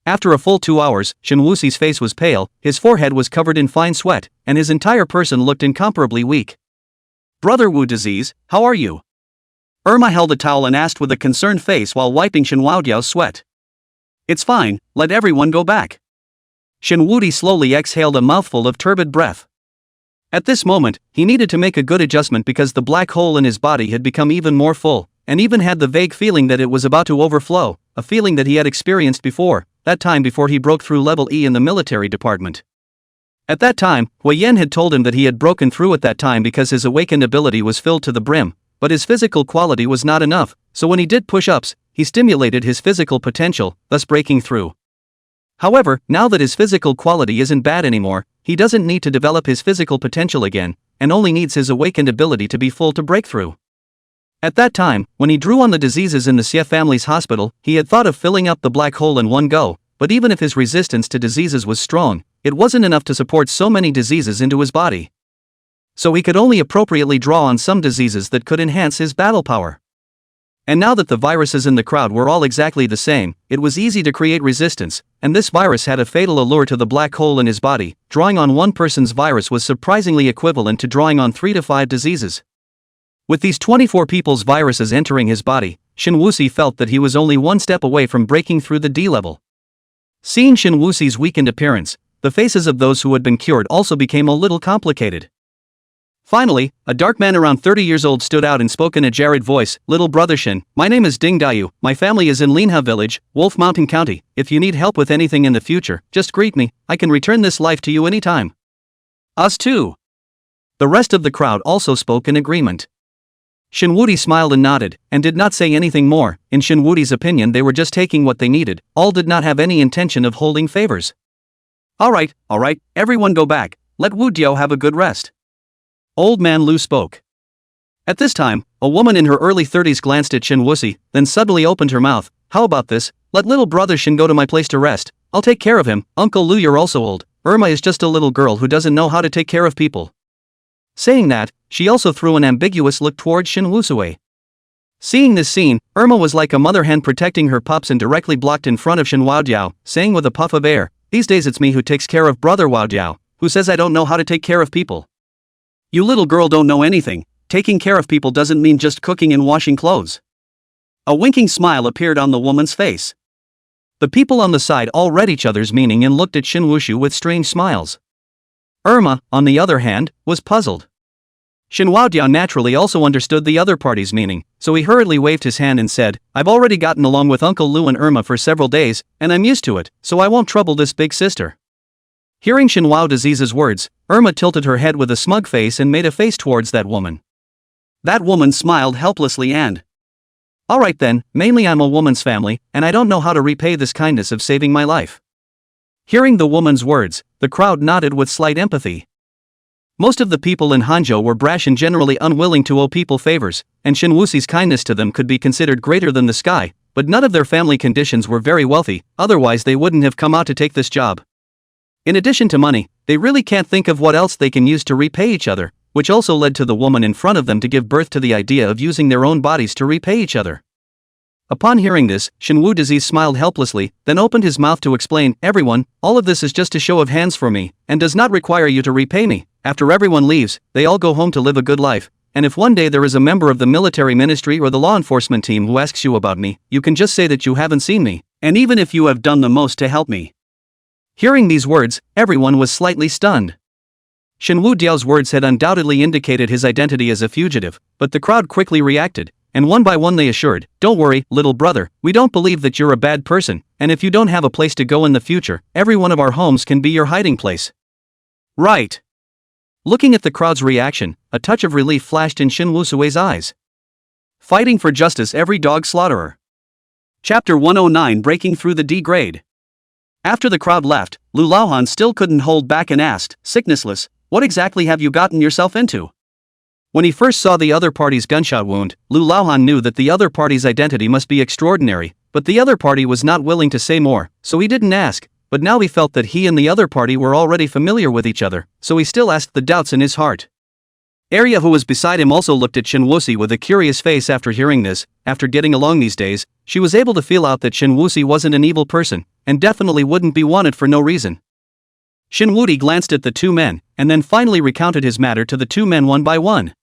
After a full 2 hours, Shin Wuxi's face was pale, his forehead was covered in fine sweat, and his entire person looked incomparably weak. "Brother Wu Disease, how are you?" Irma held a towel and asked with a concerned face while wiping Shin Wudiao's sweat. "It's fine, let everyone go back." Shin Wudi slowly exhaled a mouthful of turbid breath. At this moment, he needed to make a good adjustment because the black hole in his body had become even more full, and even had the vague feeling that it was about to overflow, a feeling that he had experienced before, that time before he broke through level E in the military department. At that time, Hui Yen had told him that he had broken through at that time because his awakened ability was filled to the brim, but his physical quality was not enough, so when he did push-ups, he stimulated his physical potential, thus breaking through. However, now that his physical quality isn't bad anymore, he doesn't need to develop his physical potential again, and only needs his awakened ability to be full to break through. At that time, when he drew on the diseases in the Xie family's hospital, he had thought of filling up the black hole in one go, but even if his resistance to diseases was strong, it wasn't enough to support so many diseases into his body. so he could only appropriately draw on some diseases that could enhance his battle power. And now that the viruses in the crowd were all exactly the same, it was easy to create resistance, and this virus had a fatal allure to the black hole in his body. Drawing on one person's virus was surprisingly equivalent to drawing on 3 to 5 diseases. With these 24 people's viruses entering his body, Shin Wuxi felt that he was only one step away from breaking through the D level. Seeing Shin Wuxi's weakened appearance, the faces of those who had been cured also became a little complicated. Finally, a dark man around 30 years old stood out and spoke in a jarred voice. "Little brother Shin, my name is Ding Dayu, my family is in Linha village, Wolf Mountain County. If you need help with anything in the future, just greet me, I can return this life to you anytime." "Us too." The rest of the crowd also spoke in agreement. Shin Wuxi smiled and nodded, and did not say anything more. In Shin Wuxi's opinion, they were just taking what they needed, all did not have any intention of holding favors. Alright, everyone go back, let Wu Diao have a good rest." Old Man Lu spoke. At this time, a woman in her early 30s glanced at Shin Wuxi, then suddenly opened her mouth. "How about this? Let little brother Shin go to my place to rest. I'll take care of him. Uncle Lu, you're also old. Irma is just a little girl who doesn't know how to take care of people." Saying that, she also threw an ambiguous look towards Shin Wuxi. Seeing this scene, Irma was like a mother hen protecting her pups and directly blocked in front of Shin Wudiao, saying with a puff of air, "These days it's me who takes care of brother Wudiao, who says I don't know how to take care of people. You little girl don't know anything, taking care of people doesn't mean just cooking and washing clothes." A winking smile appeared on the woman's face. The people on the side all read each other's meaning and looked at Shin Wuxi with strange smiles. Irma, on the other hand, was puzzled. Shin Wudiao naturally also understood the other party's meaning, so he hurriedly waved his hand and said, "I've already gotten along with Uncle Lu and Irma for several days, and I'm used to it, so I won't trouble this big sister." Hearing Shin Wuxi's words, Irma tilted her head with a smug face and made a face towards that woman. That woman smiled helplessly and, "Alright then, mainly I'm a woman's family, and I don't know how to repay this kindness of saving my life." Hearing the woman's words, the crowd nodded with slight empathy. Most of the people in Hanzhou were brash and generally unwilling to owe people favors, and Shin Wuxi's kindness to them could be considered greater than the sky, but none of their family conditions were very wealthy, otherwise they wouldn't have come out to take this job. In addition to money, they really can't think of what else they can use to repay each other, which also led to the woman in front of them to give birth to the idea of using their own bodies to repay each other. Upon hearing this, Shin Wuxi smiled helplessly, then opened his mouth to explain, "Everyone, all of this is just a show of hands for me, and does not require you to repay me. After everyone leaves, they all go home to live a good life, and if one day there is a member of the military ministry or the law enforcement team who asks you about me, you can just say that you haven't seen me, and even if you have done the most to help me." Hearing these words, everyone was slightly stunned. Shin Wudiao's words had undoubtedly indicated his identity as a fugitive, but the crowd quickly reacted, and one by one they assured, "Don't worry, little brother, we don't believe that you're a bad person, and if you don't have a place to go in the future, every one of our homes can be your hiding place." Right. Looking at the crowd's reaction, a touch of relief flashed in Shin Wuxi's eyes. Fighting for justice, every dog slaughterer. Chapter 109, Breaking Through the D grade. After the crowd left, Lu Laohan still couldn't hold back and asked, "Sicknessless, what exactly have you gotten yourself into?" When he first saw the other party's gunshot wound, Lu Laohan knew that the other party's identity must be extraordinary, but the other party was not willing to say more, so he didn't ask, but now he felt that he and the other party were already familiar with each other, so he still asked the doubts in his heart. Arya, who was beside him, also looked at Shin Wuxi with a curious face after hearing this. After getting along these days, she was able to feel out that Shin Wuxi wasn't an evil person, and definitely wouldn't be wanted for no reason. Shin Wuxi glanced at the two men, and then finally recounted his matter to the two men one by one.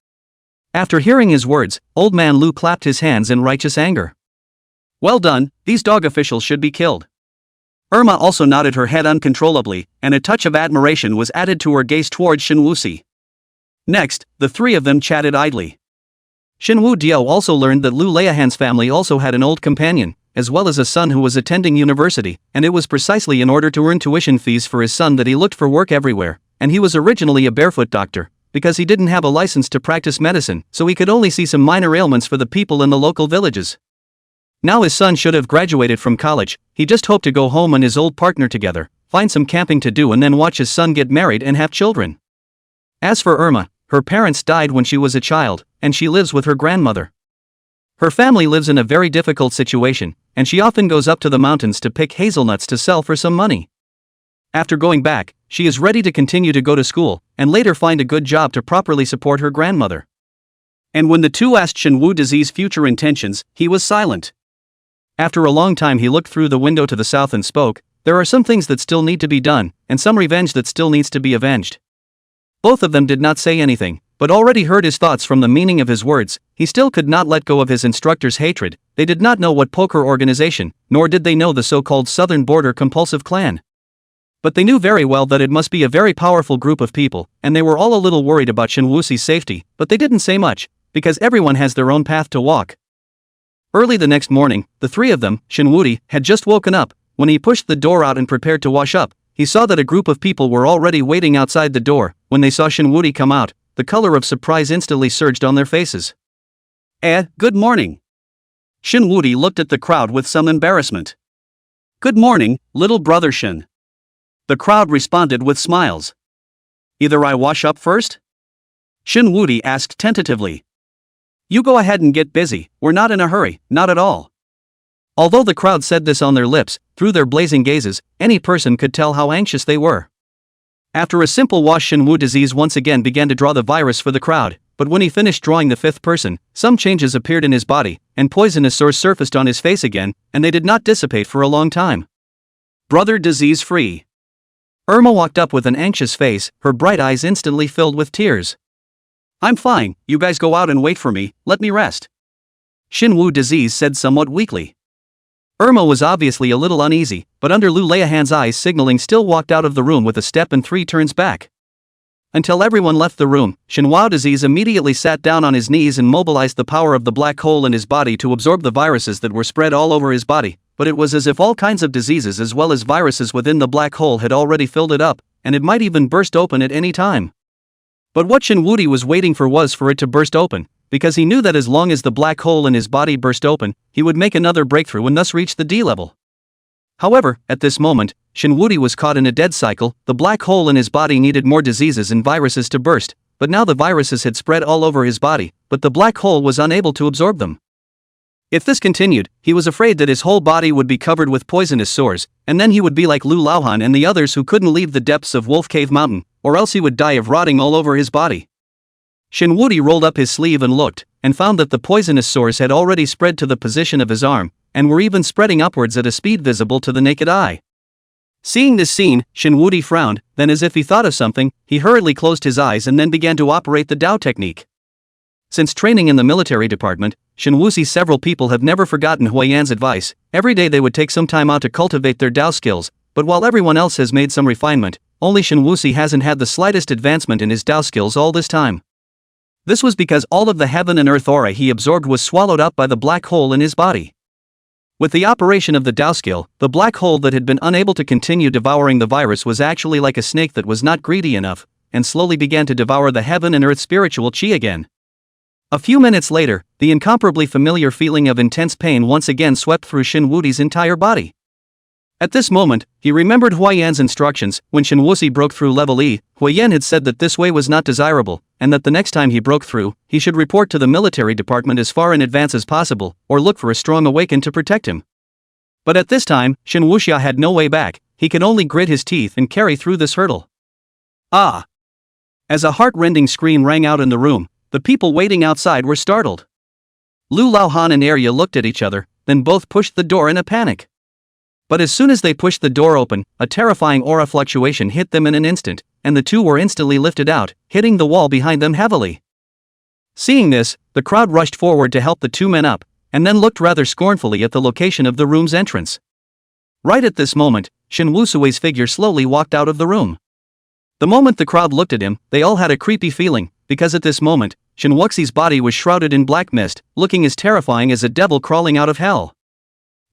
After hearing his words, Old Man Lu clapped his hands in righteous anger. "Well done, these dog officials should be killed." Irma also nodded her head uncontrollably, and a touch of admiration was added to her gaze towards Shin Wuxi. Next, the three of them chatted idly. Shin Wudiao also learned that Lu Leiahan's family also had an old companion, as well as a son who was attending university, and it was precisely in order to earn tuition fees for his son that he looked for work everywhere, and he was originally a barefoot doctor, because he didn't have a license to practice medicine, so he could only see some minor ailments for the people in the local villages. Now his son should have graduated from college, he just hoped to go home and his old partner together, find some camping to do and then watch his son get married and have children. As for Irma, her parents died when she was a child, and she lives with her grandmother. Her family lives in a very difficult situation, and she often goes up to the mountains to pick hazelnuts to sell for some money. After going back, she is ready to continue to go to school, and later find a good job to properly support her grandmother. And when the two asked Shinwoo Disease's future intentions, he was silent. After a long time he looked through the window to the south and spoke, "There are some things that still need to be done, and some revenge that still needs to be avenged." Both of them did not say anything, but already heard his thoughts from the meaning of his words. He still could not let go of his instructor's hatred. They did not know what poker organization, nor did they know the so-called Southern Border Compulsive Clan. But they knew very well that it must be a very powerful group of people, and they were all a little worried about Shinwoo's safety, but they didn't say much, because everyone has their own path to walk. Early the next morning, the three of them, Shinwoo, had just woken up. When he pushed the door out and prepared to wash up, he saw that a group of people were already waiting outside the door. When they saw Shinwoo come out, the color of surprise instantly surged on their faces. Good morning. Shinwoo looked at the crowd with some embarrassment. Good morning, little brother Shin. The crowd responded with smiles. Either I wash up first? Shinwoo asked tentatively. You go ahead and get busy, we're not in a hurry, not at all. Although the crowd said this on their lips, through their blazing gazes, any person could tell how anxious they were. After a simple wash, Shinwoo Disease once again began to draw the virus for the crowd, but when he finished drawing the fifth person, some changes appeared in his body, and poisonous sores surfaced on his face again, and they did not dissipate for a long time. Brother Disease free. Irma walked up with an anxious face, her bright eyes instantly filled with tears. I'm fine, you guys go out and wait for me, let me rest. Shinwoo Disease said somewhat weakly. Irma was obviously a little uneasy, but under Lu Leiahan's eyes signaling still walked out of the room with a step and 3 turns back. Until everyone left the room, Shinwoo Disease immediately sat down on his knees and mobilized the power of the black hole in his body to absorb the viruses that were spread all over his body, but it was as if all kinds of diseases as well as viruses within the black hole had already filled it up, and it might even burst open at any time. But what Shinwoo was waiting for was for it to burst open, because he knew that as long as the black hole in his body burst open, he would make another breakthrough and thus reach the D level. However, at this moment, Shinwoo was caught in a dead cycle. The black hole in his body needed more diseases and viruses to burst, but now the viruses had spread all over his body, but the black hole was unable to absorb them. If this continued, he was afraid that his whole body would be covered with poisonous sores, and then he would be like Lu Laohan and the others who couldn't leave the depths of Wolf Cave Mountain, or else he would die of rotting all over his body. Shinwoo rolled up his sleeve and looked, and found that the poisonous sores had already spread to the position of his arm, and were even spreading upwards at a speed visible to the naked eye. Seeing this scene, Shinwoo frowned, then as if he thought of something, he hurriedly closed his eyes and then began to operate the Dao technique. Since training in the military department, Shinwoo's several people have never forgotten Huayan's advice. Every day they would take some time out to cultivate their Dao skills, but while everyone else has made some refinement, only Shinwoo hasn't had the slightest advancement in his Dao skills all this time. This was because all of the heaven and earth aura he absorbed was swallowed up by the black hole in his body. With the operation of the Dao skill, the black hole that had been unable to continue devouring the virus was actually like a snake that was not greedy enough, and slowly began to devour the heaven and earth spiritual chi again. A few minutes later, the incomparably familiar feeling of intense pain once again swept through Shinwoo's entire body. At this moment, he remembered Huayan's instructions. When Shinwoo broke through level E, Huayan had said that this way was not desirable, and that the next time he broke through, he should report to the military department as far in advance as possible, or look for a strong awaken to protect him. But at this time, Shinwoo had no way back. He could only grit his teeth and carry through this hurdle. Ah! As a heart-rending scream rang out in the room, the people waiting outside were startled. Lu Laohan and Arya looked at each other, then both pushed the door in a panic. But as soon as they pushed the door open, a terrifying aura fluctuation hit them in an instant, and the two were instantly lifted out, hitting the wall behind them heavily. Seeing this, the crowd rushed forward to help the two men up, and then looked rather scornfully at the location of the room's entrance. Right at this moment, Shinwoo's figure slowly walked out of the room. The moment the crowd looked at him, they all had a creepy feeling, because at this moment, Shinwoo's body was shrouded in black mist, looking as terrifying as a devil crawling out of hell.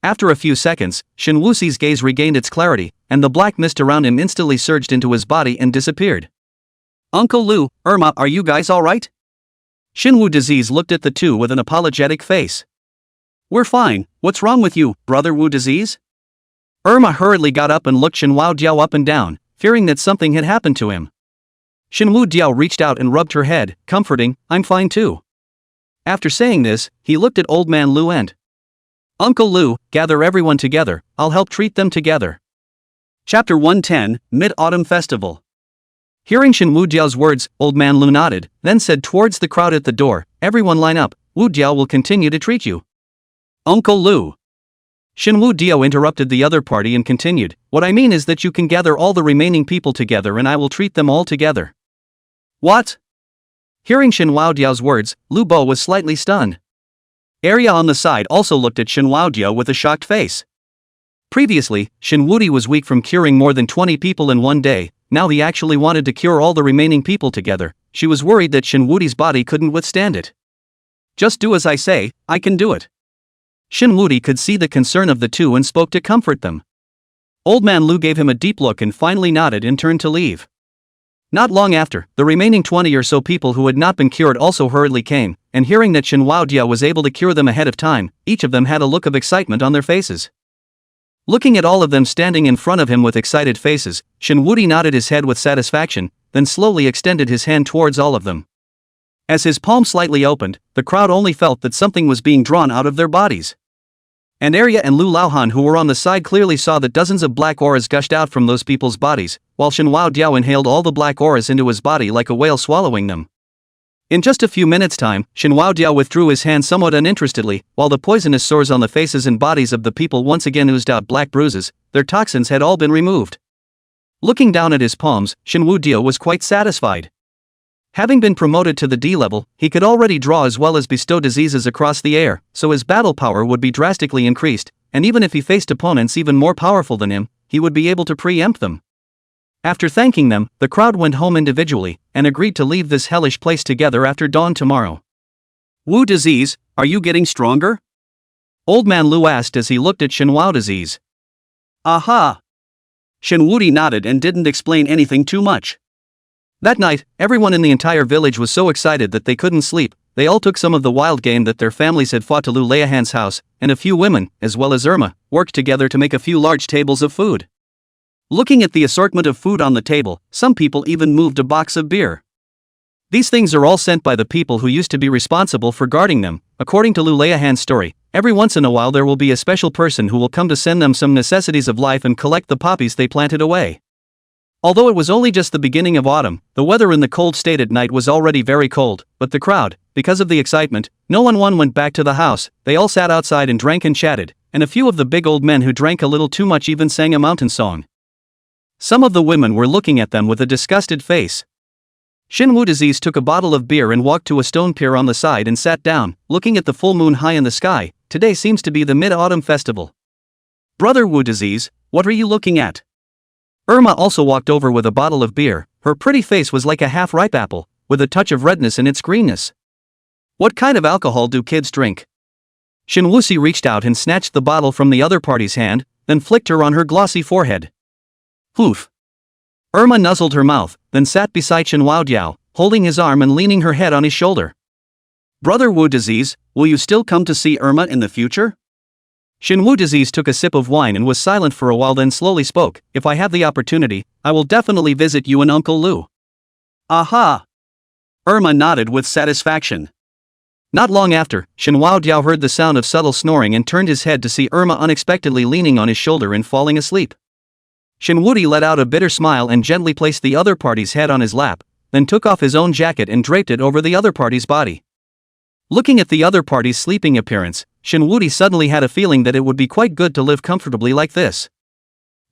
After a few seconds, Shinwoo's gaze regained its clarity, and the black mist around him instantly surged into his body and disappeared. Uncle Lu, Irma, are you guys alright? Shinwoo Disease looked at the two with an apologetic face. We're fine, what's wrong with you, Brother Wu Disease? Irma hurriedly got up and looked Shinwoo Diao up and down, fearing that something had happened to him. Shinwoo Diao reached out and rubbed her head, comforting, I'm fine too. After saying this, he looked at Old Man Lu and Uncle Lu, gather everyone together, I'll help treat them together. Chapter 110, Mid-Autumn Festival. Hearing Shin Wujiao's words, Old Man Lu nodded, then said towards the crowd at the door, "Everyone line up, Wujiao will continue to treat you." "Uncle Lu." Shin Wujiao interrupted the other party and continued, "What I mean is that you can gather all the remaining people together and I will treat them all together." "What?" Hearing Shin Wujiao's words, Lu Bo was slightly stunned. Arya on the side also looked at Shin Wujiao with a shocked face. Previously, Shin Wudi was weak from curing more than 20 people in one day. Now he actually wanted to cure all the remaining people together. She was worried that Shin Wudi's body couldn't withstand it. "Just do as I say, I can do it." Shin Wudi could see the concern of the two and spoke to comfort them. Old Man Lu gave him a deep look and finally nodded and turned to leave. Not long after, the remaining 20 or so people who had not been cured also hurriedly came, and hearing that Shin Wujiao was able to cure them ahead of time, each of them had a look of excitement on their faces. Looking at all of them standing in front of him with excited faces, Shin Wudi nodded his head with satisfaction, then slowly extended his hand towards all of them. As his palm slightly opened, the crowd only felt that something was being drawn out of their bodies. And Arya and Lu Laohan who were on the side clearly saw that dozens of black auras gushed out from those people's bodies, while Shin Wujiao inhaled all the black auras into his body like a whale swallowing them. In just a few minutes' time, Shin Wujiao withdrew his hand somewhat uninterestedly, while the poisonous sores on the faces and bodies of the people once again oozed out black bruises. Their toxins had all been removed. Looking down at his palms, Shin Wujiao was quite satisfied. Having been promoted to the D level, he could already draw as well as bestow diseases across the air, so his battle power would be drastically increased, and even if he faced opponents even more powerful than him, he would be able to preempt them. After thanking them, the crowd went home individually, and agreed to leave this hellish place together after dawn tomorrow. "Wu Disease, are you getting stronger?" Old Man Lu asked as he looked at Shin Wu Disease. "Aha!" Shin Wudi nodded and didn't explain anything too much. That night, everyone in the entire village was so excited that they couldn't sleep. They all took some of the wild game that their families had fought to Lu Laohan's house, and a few women, as well as Irma, worked together to make a few large tables of food. Looking at the assortment of food on the table, some people even moved a box of beer. These things are all sent by the people who used to be responsible for guarding them. According to Lu Laohan's story, every once in a while there will be a special person who will come to send them some necessities of life and collect the poppies they planted away. Although it was only just the beginning of autumn, the weather in the cold state at night was already very cold, but the crowd, because of the excitement, no one went back to the house. They all sat outside and drank and chatted, and a few of the big old men who drank a little too much even sang a mountain song. Some of the women were looking at them with a disgusted face. Shin Wu Disease took a bottle of beer and walked to a stone pier on the side and sat down, looking at the full moon high in the sky. Today seems to be the Mid-Autumn Festival. "Brother Wu Disease, what are you looking at?" Irma also walked over with a bottle of beer. Her pretty face was like a half-ripe apple, with a touch of redness in its greenness. "What kind of alcohol do kids drink?" Shin Wuxi reached out and snatched the bottle from the other party's hand, then flicked her on her glossy forehead. "Poof." Irma nuzzled her mouth, then sat beside Shin Wujiao, holding his arm and leaning her head on his shoulder. "Brother Wu Disease, will you still come to see Irma in the future?" Shin Wu Disease took a sip of wine and was silent for a while, then slowly spoke. "If I have the opportunity, I will definitely visit you and Uncle Lu." "Aha!" Irma nodded with satisfaction. Not long after, Shin Wujiao heard the sound of subtle snoring and turned his head to see Irma unexpectedly leaning on his shoulder and falling asleep. Shin Wudi let out a bitter smile and gently placed the other party's head on his lap, then took off his own jacket and draped it over the other party's body. Looking at the other party's sleeping appearance, Shin Wudi suddenly had a feeling that it would be quite good to live comfortably like this.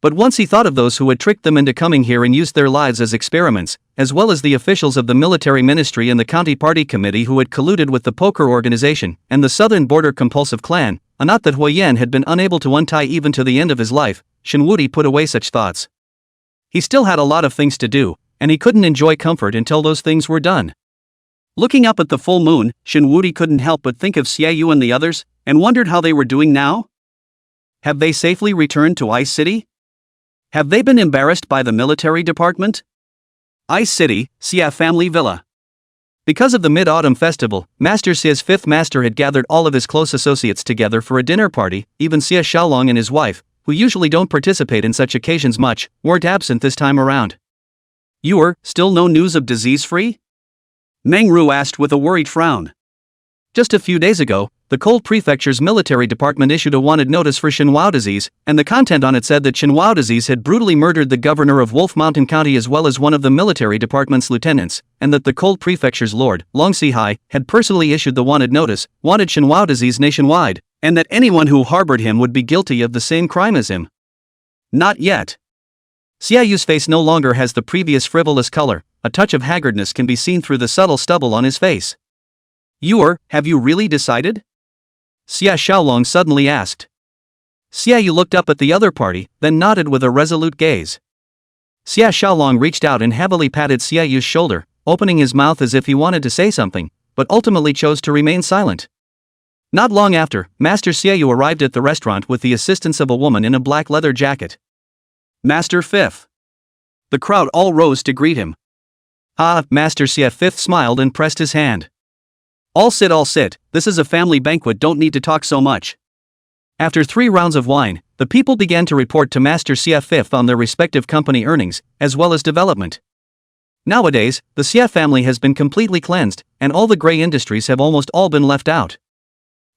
But once he thought of those who had tricked them into coming here and used their lives as experiments, as well as the officials of the military ministry and the county party committee who had colluded with the poker organization and the southern border compulsive clan, a knot that Huyen had been unable to untie even to the end of his life, Shin Wudi put away such thoughts. He still had a lot of things to do, and he couldn't enjoy comfort until those things were done. Looking up at the full moon, Shin Wudi couldn't help but think of Xie Yu and the others, and wondered how they were doing now. Have they safely returned to Ice City? Have they been embarrassed by the military department? Ice City, Xia Family Villa. Because of the Mid-Autumn Festival, Master Xia's fifth master had gathered all of his close associates together for a dinner party. Even Xia Xiaolong and his wife, who usually don't participate in such occasions much, weren't absent this time around. Still no news of disease-free? Meng Ru asked with a worried frown. Just a few days ago, the the Cold Prefecture's military department issued a wanted notice for Shenhua disease, and the content on it said that Shenhua disease had brutally murdered the governor of Wolf Mountain County as well as one of the military department's lieutenants, and that the Cold Prefecture's lord, Long Si-hai, had personally issued the wanted notice, wanted Shenhua disease nationwide, and that anyone who harbored him would be guilty of the same crime as him. Not yet. Xiaoyu's face no longer has the previous frivolous color, a touch of haggardness can be seen through the subtle stubble on his face. Have you really decided? Xia Xiaolong suddenly asked. Xiaoyu looked up at the other party, then nodded with a resolute gaze. Xia Xiaolong reached out and heavily patted Xiaoyu's shoulder, opening his mouth as if he wanted to say something, but ultimately chose to remain silent. Not long after, Master Xiaoyu arrived at the restaurant with the assistance of a woman in a black leather jacket. Master Fifth. The crowd all rose to greet him. Master Xia Fifth smiled and pressed his hand. All sit, this is a family banquet, don't need to talk so much. After 3 rounds of wine, the people began to report to Master Xia Fifth on their respective company earnings, as well as development. Nowadays, the Xia family has been completely cleansed, and all the gray industries have almost all been left out.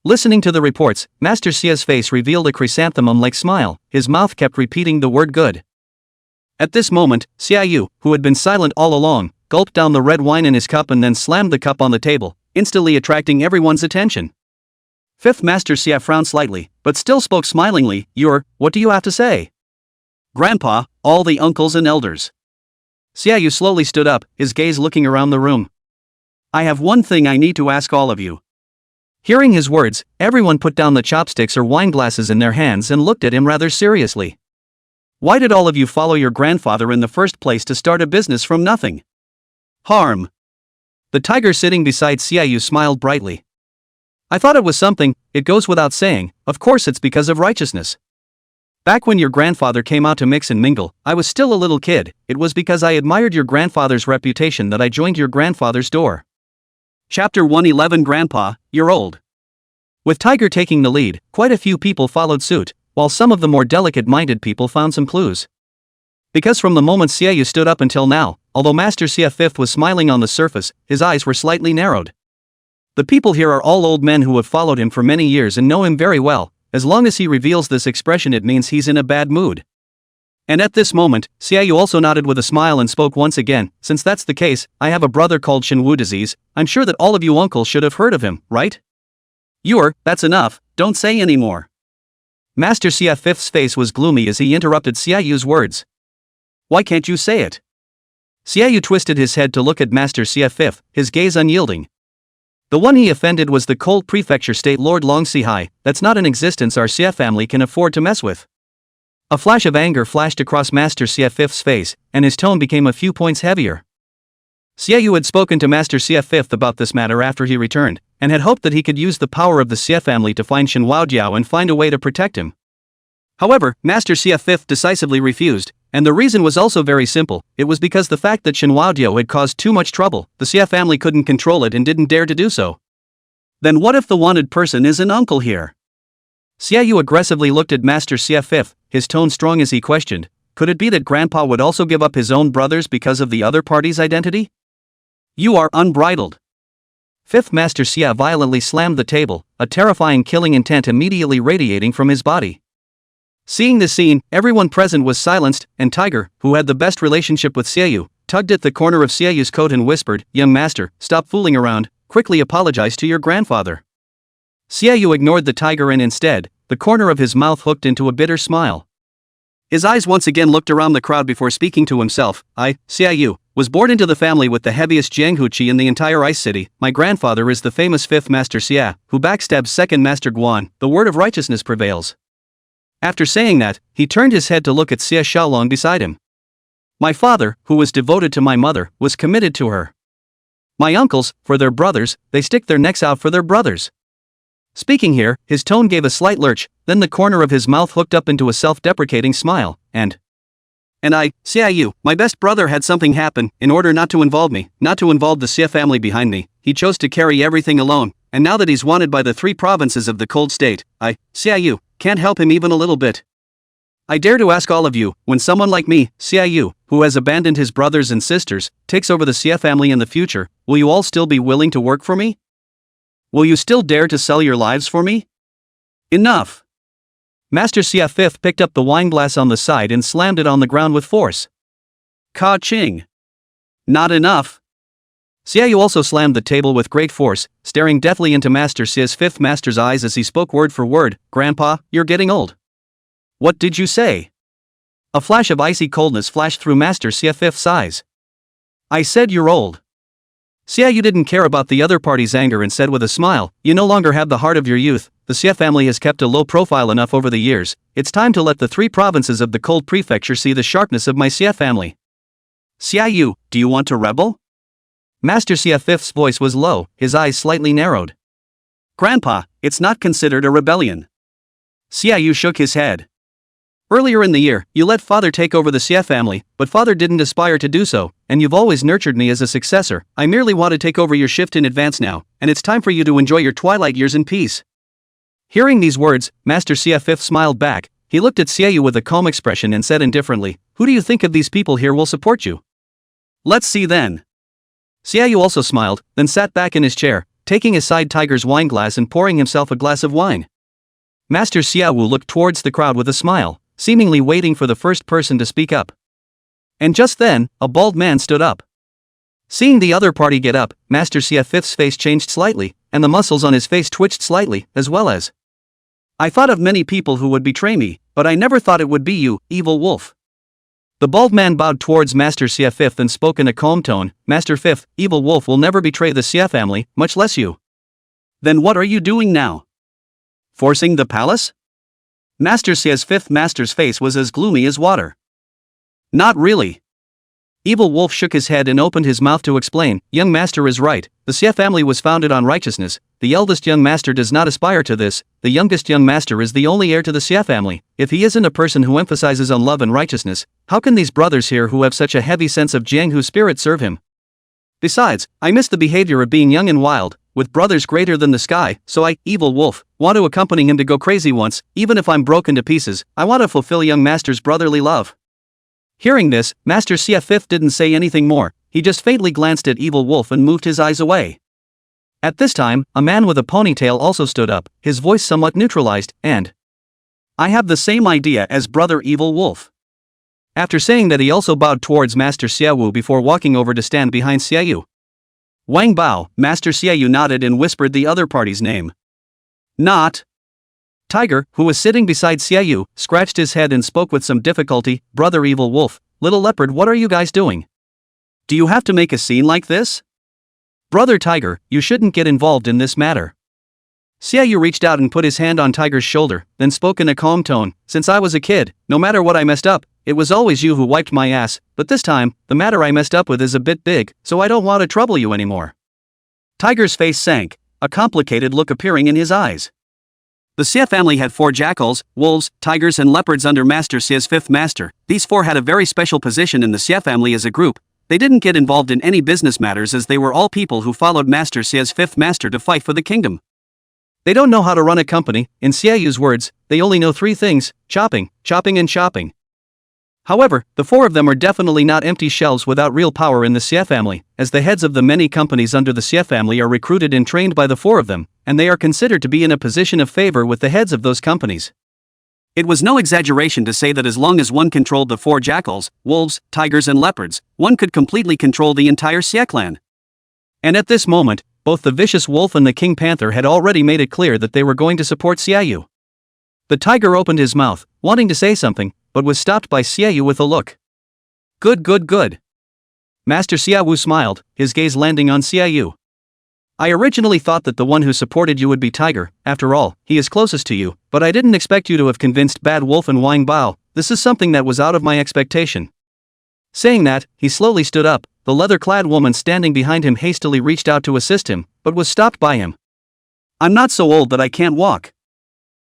Listening to the reports, Master Xia's face revealed a chrysanthemum-like smile, his mouth kept repeating the word good. At this moment, Xiaoyu, who had been silent all along, gulped down the red wine in his cup and then slammed the cup on the table, instantly attracting everyone's attention. Fifth Master Xia frowned slightly, but still spoke smilingly. What do you have to say? Grandpa, all the uncles and elders. Xiaoyu slowly stood up, his gaze looking around the room. I have one thing I need to ask all of you. Hearing his words, everyone put down the chopsticks or wine glasses in their hands and looked at him rather seriously. Why did all of you follow your grandfather in the first place to start a business from nothing? Harm. The tiger sitting beside Xiaoyu smiled brightly. I thought it was something, it goes without saying, of course it's because of righteousness. Back when your grandfather came out to mix and mingle, I was still a little kid, it was because I admired your grandfather's reputation that I joined your grandfather's door. Chapter 111 Grandpa, you're old. With Tiger taking the lead, quite a few people followed suit, while some of the more delicate-minded people found some clues. Because from the moment Xiaoyu stood up until now, although Master Xia Fifth was smiling on the surface, his eyes were slightly narrowed. The people here are all old men who have followed him for many years and know him very well. As long as he reveals this expression, it means he's in a bad mood. And at this moment, Xiaoyu also nodded with a smile and spoke once again. Since that's the case, I have a brother called Shenhua disease. I'm sure that all of you uncles should have heard of him, right? That's enough, don't say any more. Master Xia Fifth's face was gloomy as he interrupted Xiaoyu's words. Why can't you say it? Xiaoyu twisted his head to look at Master Xia Fifth, his gaze unyielding. The one he offended was the Cold Prefecture State Lord Long Si-hai. That's not an existence our Xia family can afford to mess with. A flash of anger flashed across Master Xia Fifth's face, and his tone became a few points heavier. Xiaoyu had spoken to Master Xia Fifth about this matter after he returned, and had hoped that he could use the power of the Xia family to find Shenhua Jiao and find a way to protect him. However, Master Xia Fifth decisively refused, and the reason was also very simple. It was because the fact that Shenhua Jiao had caused too much trouble, the Xia family couldn't control it and didn't dare to do so. Then what if the wanted person is an uncle here? Xiaoyu aggressively looked at Master Xia Fifth, his tone strong as he questioned, could it be that Grandpa would also give up his own brothers because of the other party's identity? You are unbridled. Fifth Master Xia violently slammed the table, a terrifying killing intent immediately radiating from his body. Seeing this scene, everyone present was silenced, and Tiger, who had the best relationship with Xiaoyu, tugged at the corner of Xiaoyu's coat and whispered, Young master, stop fooling around, quickly apologize to your grandfather. Xiaoyu ignored the tiger and instead, the corner of his mouth hooked into a bitter smile. His eyes once again looked around the crowd before speaking to himself. I, Xiaoyu, was born into the family with the heaviest Jianghu Qi in the entire Ice City. My grandfather is the famous Fifth Master Xia, who backstabs Second Master Guan. The word of righteousness prevails. After saying that, he turned his head to look at Xia Xiaolong beside him. My father, who was devoted to my mother, was committed to her. My uncles, for their brothers, they stick their necks out for their brothers. Speaking here, his tone gave a slight lurch, then the corner of his mouth hooked up into a self-deprecating smile, and I, Xiaoyu, my best brother had something happen. In order not to involve me, not to involve the Xia family behind me, he chose to carry everything alone, and now that he's wanted by the 3 provinces of the Cold State, I, Xiaoyu, can't help him even a little bit. I dare to ask all of you, when someone like me, Xiaoyu, who has abandoned his brothers and sisters, takes over the Xia family in the future, will you all still be willing to work for me? Will you still dare to sell your lives for me? Enough! Master Xia Fifth picked up the wine glass on the side and slammed it on the ground with force. Ka-ching! Not enough! Xiaoyu also slammed the table with great force, staring deathly into Master Xia's fifth master's eyes as he spoke word for word, "Grandpa, you're getting old." "What did you say?" A flash of icy coldness flashed through Master Xia Fifth's eyes. "I said you're old." Xiaoyu didn't care about the other party's anger and said with a smile, "You no longer have the heart of your youth. The Xia family has kept a low profile enough over the years. It's time to let the 3 provinces of the Cold Prefecture see the sharpness of my Xia family." "Xiaoyu, do you want to rebel?" Master Xia Fifth's voice was low, his eyes slightly narrowed. "Grandpa, it's not considered a rebellion." Xiaoyu shook his head. "Earlier in the year, you let father take over the Xia family, but father didn't aspire to do so, and you've always nurtured me as a successor. I merely want to take over your shift in advance now, and it's time for you to enjoy your twilight years in peace." Hearing these words, Master Xia Fifth smiled back. He looked at Xiaoyu with a calm expression and said indifferently, "Who do you think of these people here will support you?" "Let's see then." Xiaoyu also smiled, then sat back in his chair, taking aside Tiger's wine glass and pouring himself a glass of wine. Master Xiaowu looked towards the crowd with a smile, seemingly waiting for the first person to speak up. And just then, a bald man stood up. Seeing the other party get up, Master Xia Fifth's face changed slightly, and the muscles on his face twitched slightly, as well as, "I thought of many people who would betray me, but I never thought it would be you, evil wolf." The bald man bowed towards Master Xia Fifth and spoke in a calm tone, "Master Fifth, evil wolf will never betray the Xia family, much less you." "Then what are you doing now? Forcing the palace?" Master Xia's fifth master's face was as gloomy as water. "Not really." Evil Wolf shook his head and opened his mouth to explain, "Young master is right, the Xia family was founded on righteousness, the eldest young master does not aspire to this, the youngest young master is the only heir to the Xia family. If he isn't a person who emphasizes on love and righteousness, how can these brothers here who have such a heavy sense of Jianghu spirit serve him? Besides, I miss the behavior of being young and wild, with brothers greater than the sky, so I, Evil Wolf, want to accompany him to go crazy once, even if I'm broken to pieces. I want to fulfill young master's brotherly love." Hearing this, Master Xia Fifth didn't say anything more, he just faintly glanced at Evil Wolf and moved his eyes away. At this time, a man with a ponytail also stood up, his voice somewhat neutralized, and, "I have the same idea as Brother Evil Wolf." After saying that, he also bowed towards Master Xiaowu before walking over to stand behind Xiaoyu. Wang Bao, Master Xiaoyu nodded and whispered the other party's name. "Not." Tiger, who was sitting beside Xiaoyu, scratched his head and spoke with some difficulty, "Brother Evil Wolf, Little Leopard, what are you guys doing? Do you have to make a scene like this? Brother Tiger, you shouldn't get involved in this matter." Xiaoyu reached out and put his hand on Tiger's shoulder, then spoke in a calm tone, "Since I was a kid, no matter what I messed up, it was always you who wiped my ass, but this time, the matter I messed up with is a bit big, so I don't want to trouble you anymore." Tiger's face sank, a complicated look appearing in his eyes. The Xia family had 4 jackals, wolves, tigers and leopards under Master Xia's 5th master. These 4 had a very special position in the Xia family as a group. They didn't get involved in any business matters as they were all people who followed Master Xia's 5th master to fight for the kingdom. They don't know how to run a company, in Xiaoyu's words, they only know 3 things, chopping, chopping and shopping. However, the 4 of them are definitely not empty shells without real power in the Xia family, as the heads of the many companies under the Xia family are recruited and trained by the 4 of them, and they are considered to be in a position of favor with the heads of those companies. It was no exaggeration to say that as long as one controlled the 4 jackals, wolves, tigers and leopards, one could completely control the entire Xia clan. And at this moment, both the vicious wolf and the king panther had already made it clear that they were going to support Xiaoyu. The tiger opened his mouth, wanting to say something, but was stopped by Xiaoyu with a look. Good. Master Xiaowu smiled, his gaze landing on Xiaoyu. "I originally thought that the one who supported you would be Tiger, after all, he is closest to you, but I didn't expect you to have convinced Bad Wolf and Wang Bao. This is something that was out of my expectation." Saying that, he slowly stood up. The leather-clad woman standing behind him hastily reached out to assist him, but was stopped by him. "I'm not so old that I can't walk."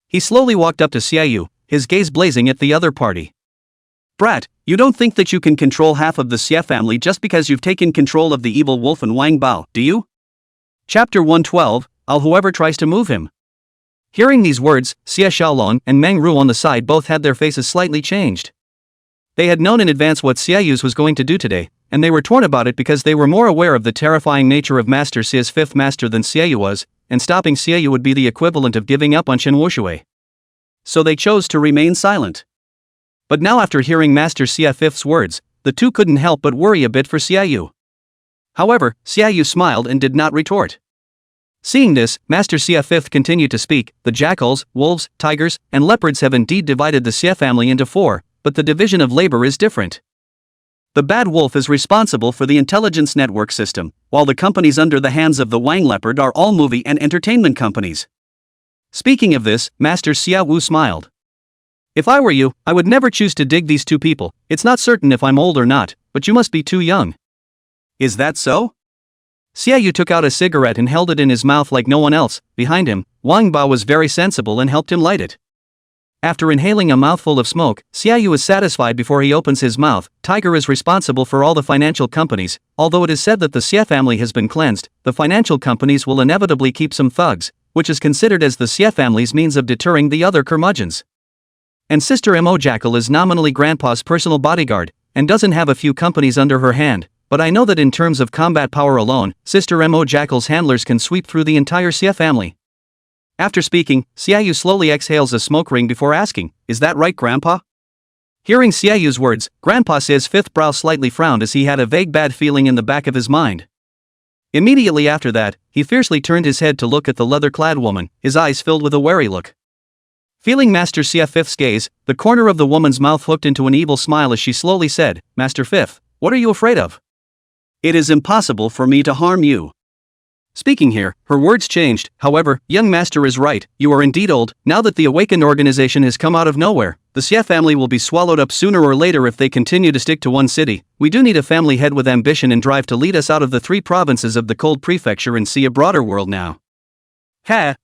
He slowly walked up to Xiaoyu, his gaze blazing at the other party. "Brat, you don't think that you can control half of the Xia family just because you've taken control of the Evil Wolf and Wang Bao, do you?" Chapter 112, I'll whoever tries to move him. Hearing these words, Xia Xiaolong and Meng Ru on the side both had their faces slightly changed. They had known in advance what Xiaoyu was going to do today, and they were torn about it because they were more aware of the terrifying nature of Master Xia's 5th master than Xiaoyu was. and stopping Xiaoyu would be the equivalent of giving up on Shen Wuxue. So they chose to remain silent. But now after hearing Master Xia Fifth's words, the two couldn't help but worry a bit for Xiaoyu. However, Xiaoyu smiled and did not retort. Seeing this, Master Xia Fifth continued to speak. The jackals, wolves, tigers, and leopards have indeed divided the Xia family into 4, but the division of labor is different. The bad wolf is responsible for the intelligence network system, while the companies under the hands of the Wang leopard are all movie and entertainment companies. Speaking of this, Master Xia Wu smiled. If I were you, I would never choose to dig these two people. It's not certain if I'm old or not, but you must be too young. Is that so? Xiaoyu took out a cigarette and held it in his mouth like no one else. Behind him, Wang Ba was very sensible and helped him light it. After inhaling a mouthful of smoke, Xiaoyu is satisfied before he opens his mouth. Tiger is responsible for all the financial companies. Although it is said that the Xia family has been cleansed, the financial companies will inevitably keep some thugs, which is considered as the Xia family's means of deterring the other curmudgeons. And Sister Mo Jackal is nominally Grandpa's personal bodyguard, and doesn't have a few companies under her hand, but I know that in terms of combat power alone, Sister Mo Jackal's handlers can sweep through the entire Xia family. After speaking, Xiaoyu slowly exhales a smoke ring before asking, "Is that right, Grandpa?" Hearing Xiaoyu's words, Grandpa Xia's fifth brow slightly frowned as he had a vague bad feeling in the back of his mind. Immediately after that, he fiercely turned his head to look at the leather-clad woman, his eyes filled with a wary look. Feeling Master Xia Fifth's gaze, the corner of the woman's mouth hooked into an evil smile as she slowly said, "Master Fifth, what are you afraid of? It is impossible for me to harm you." Speaking here, her words changed. "However, young master is right, you are indeed old. Now that the awakened organization has come out of nowhere, the Xia family will be swallowed up sooner or later if they continue to stick to one city. We do need a family head with ambition and drive to lead us out of the 3 provinces of the cold prefecture and see a broader world now." Ha!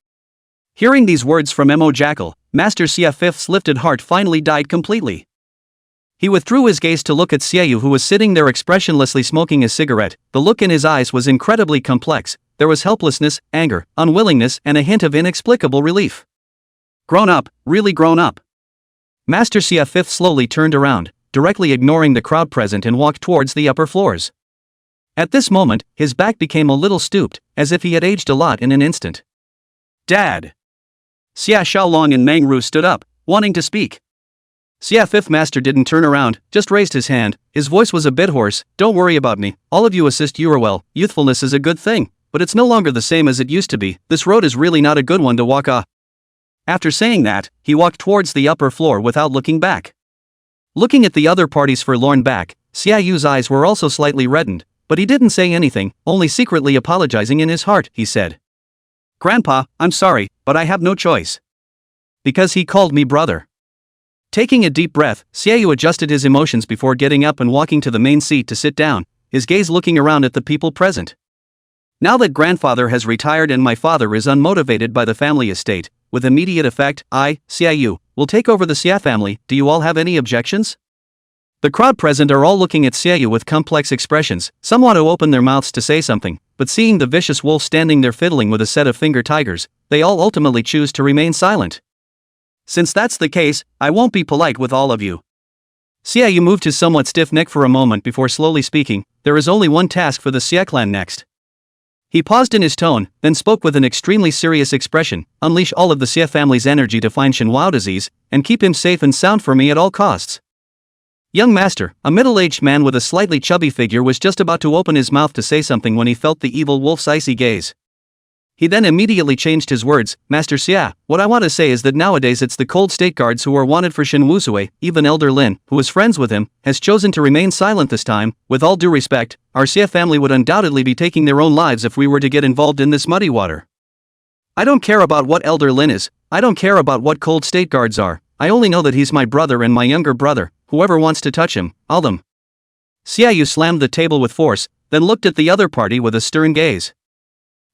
Hearing these words from Mo Jackal, Master Xia Fifth's lifted heart finally died completely. He withdrew his gaze to look at Xiaoyu, who was sitting there expressionlessly smoking a cigarette. The look in his eyes was incredibly complex. There was helplessness, anger, unwillingness, and a hint of inexplicable relief. Grown up, really grown up. Master Xia Fifth slowly turned around, directly ignoring the crowd present, and walked towards the upper floors. At this moment, his back became a little stooped, as if he had aged a lot in an instant. "Dad!" Xia Xiaolong and Meng Ru stood up, wanting to speak. Xia Fifth Master didn't turn around, just raised his hand. His voice was a bit hoarse. "Don't worry about me, all of you assist well. Youthfulness is a good thing, but it's no longer the same as it used to be. This road is really not a good one to walk on." After saying that, he walked towards the upper floor without looking back. Looking at the other party's forlorn back, Xiaoyu's eyes were also slightly reddened, but he didn't say anything, only secretly apologizing in his heart. He said, "Grandpa, I'm sorry, but I have no choice. Because he called me brother." Taking a deep breath, Xiaoyu adjusted his emotions before getting up and walking to the main seat to sit down, his gaze looking around at the people present. "Now that grandfather has retired and my father is unmotivated by the family estate, with immediate effect, I, Xiaoyu, will take over the Xia family. Do you all have any objections?" The crowd present are all looking at Xiaoyu with complex expressions. Some want to open their mouths to say something, but seeing the vicious wolf standing there fiddling with a set of finger tigers, they all ultimately choose to remain silent. "Since that's the case, I won't be polite with all of you." Xiaoyu moved his somewhat stiff neck for a moment before slowly speaking. "There is only one task for the Xia clan next." He paused in his tone, then spoke with an extremely serious expression. "Unleash all of the Xia family's energy to find Shenhua disease, and keep him safe and sound for me at all costs." Young master, a middle-aged man with a slightly chubby figure, was just about to open his mouth to say something when he felt the evil wolf's icy gaze. He then immediately changed his words. "Master Xia, what I want to say is that nowadays it's the cold state guards who are wanted for Shen Wuxue. Even Elder Lin, who is friends with him, has chosen to remain silent this time. With all due respect, our Xia family would undoubtedly be taking their own lives if we were to get involved in this muddy water. I don't care about what Elder Lin is, I don't care about what cold state guards are, I only know that he's my brother and my younger brother. Whoever wants to touch him, I'll them." Xiaoyu slammed the table with force, then looked at the other party with a stern gaze.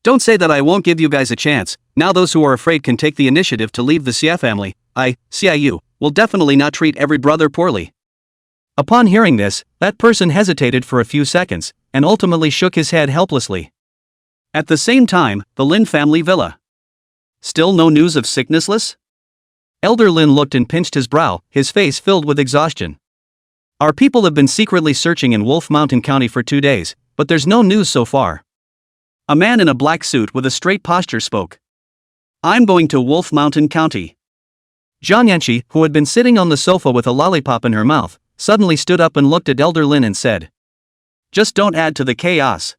"Don't say that I won't give you guys a chance. Now those who are afraid can take the initiative to leave the Xia family. I, Xiaoyu, will definitely not treat every brother poorly." Upon hearing this, that person hesitated for a few seconds, and ultimately shook his head helplessly. At the same time, the Lin family villa. Still no news of Sicknessless? Elder Lin looked and pinched his brow, his face filled with exhaustion. "Our people have been secretly searching in Wolf Mountain County for 2 days, but there's no news so far." A man in a black suit with a straight posture spoke. I'm going to Wolf Mountain County. Jiang Yanqi, who had been sitting on the sofa with a lollipop in her mouth, suddenly stood up and looked at Elder Lin and said, Just don't add to the chaos.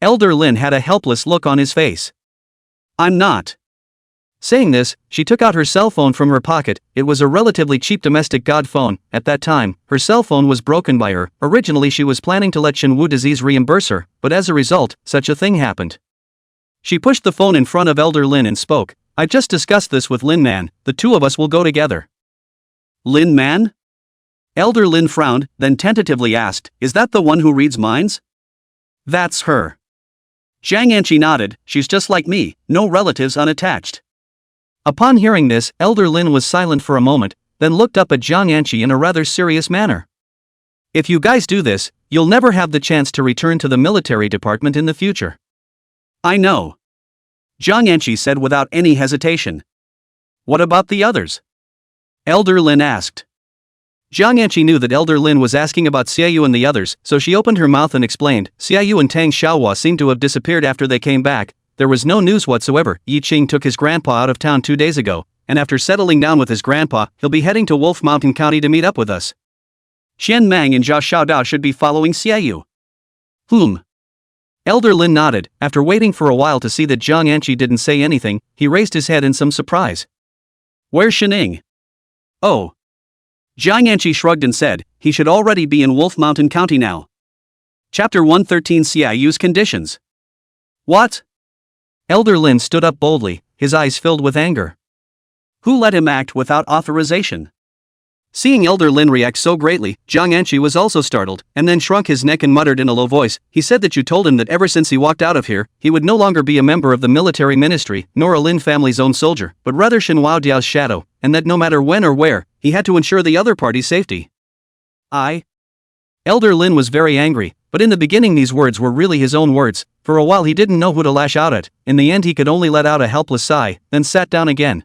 Elder Lin had a helpless look on his face. I'm not. Saying this, she took out her cell phone from her pocket. It was a relatively cheap domestic god phone. At that time, her cell phone was broken by her. Originally she was planning to let Shenwu disease reimburse her, but as a result, such a thing happened. She pushed the phone in front of Elder Lin and spoke, I just discussed this with Lin Man, the two of us will go together. Lin Man? Elder Lin frowned, then tentatively asked, Is that the one who reads minds? That's her. Jiang Yanqi nodded, she's just like me, no relatives unattached. Upon hearing this, Elder Lin was silent for a moment, then looked up at Jiang Yanqi in a rather serious manner. If you guys do this, you'll never have the chance to return to the military department in the future. I know. Jiang Yanqi said without any hesitation. What about the others? Elder Lin asked. Jiang Yanqi knew that Elder Lin was asking about Xiaoyu and the others, so she opened her mouth and explained, Xiaoyu and Tang Xiaohua seemed to have disappeared after they came back. There was no news whatsoever. Yi Qing took his grandpa out of town 2 days ago, and after settling down with his grandpa, he'll be heading to Wolf Mountain County to meet up with us. Xian Mang and Zhao Xiaodao should be following Xiaoyu. Elder Lin nodded. After waiting for a while to see that Jiang Yanqi didn't say anything, he raised his head in some surprise. Where's Shening? Oh. Jiang Yanqi shrugged and said, he should already be in Wolf Mountain County now. Chapter 113 Xiaoyu's conditions. What? Elder Lin stood up boldly, his eyes filled with anger. Who let him act without authorization? Seeing Elder Lin react so greatly, Jiang Yanqi was also startled, and then shrunk his neck and muttered in a low voice, he said that you told him that ever since he walked out of here, he would no longer be a member of the military ministry, nor a Lin family's own soldier, but rather Shenhua Diao's shadow, and that no matter when or where, he had to ensure the other party's safety. Elder Lin was very angry, but in the beginning these words were really his own words. For a while he didn't know who to lash out at. In the end he could only let out a helpless sigh, then sat down again.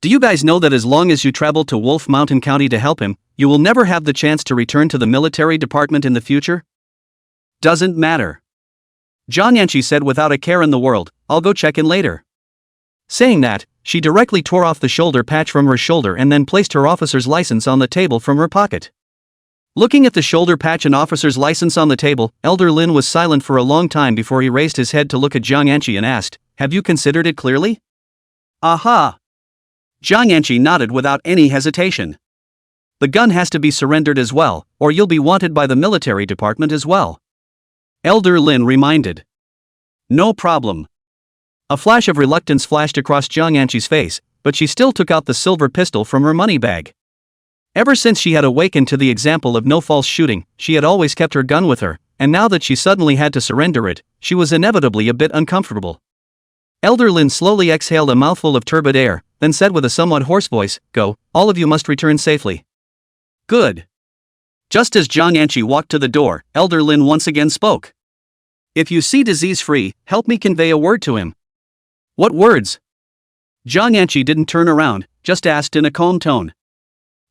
Do you guys know that as long as you traveled to Wolf Mountain County to help him, you will never have the chance to return to the military department in the future? Doesn't matter. Jiang Yanqi said without a care in the world, I'll go check in later. Saying that, she directly tore off the shoulder patch from her shoulder and then placed her officer's license on the table from her pocket. Looking at the shoulder patch and officer's license on the table, Elder Lin was silent for a long time before he raised his head to look at Jiang Yanqi and asked, have you considered it clearly? Aha! Jiang Yanqi nodded without any hesitation. The gun has to be surrendered as well, or you'll be wanted by the military department as well. Elder Lin reminded. No problem. A flash of reluctance flashed across Jiang Yanqi's face, but she still took out the silver pistol from her money bag. Ever since she had awakened to the example of no false shooting, she had always kept her gun with her, and now that she suddenly had to surrender it, she was inevitably a bit uncomfortable. Elder Lin slowly exhaled a mouthful of turbid air, then said with a somewhat hoarse voice, Go, all of you must return safely. Good. Just as Jiang Yanqi walked to the door, Elder Lin once again spoke. If you see disease-free, help me convey a word to him. What words? Jiang Yanqi didn't turn around, just asked in a calm tone.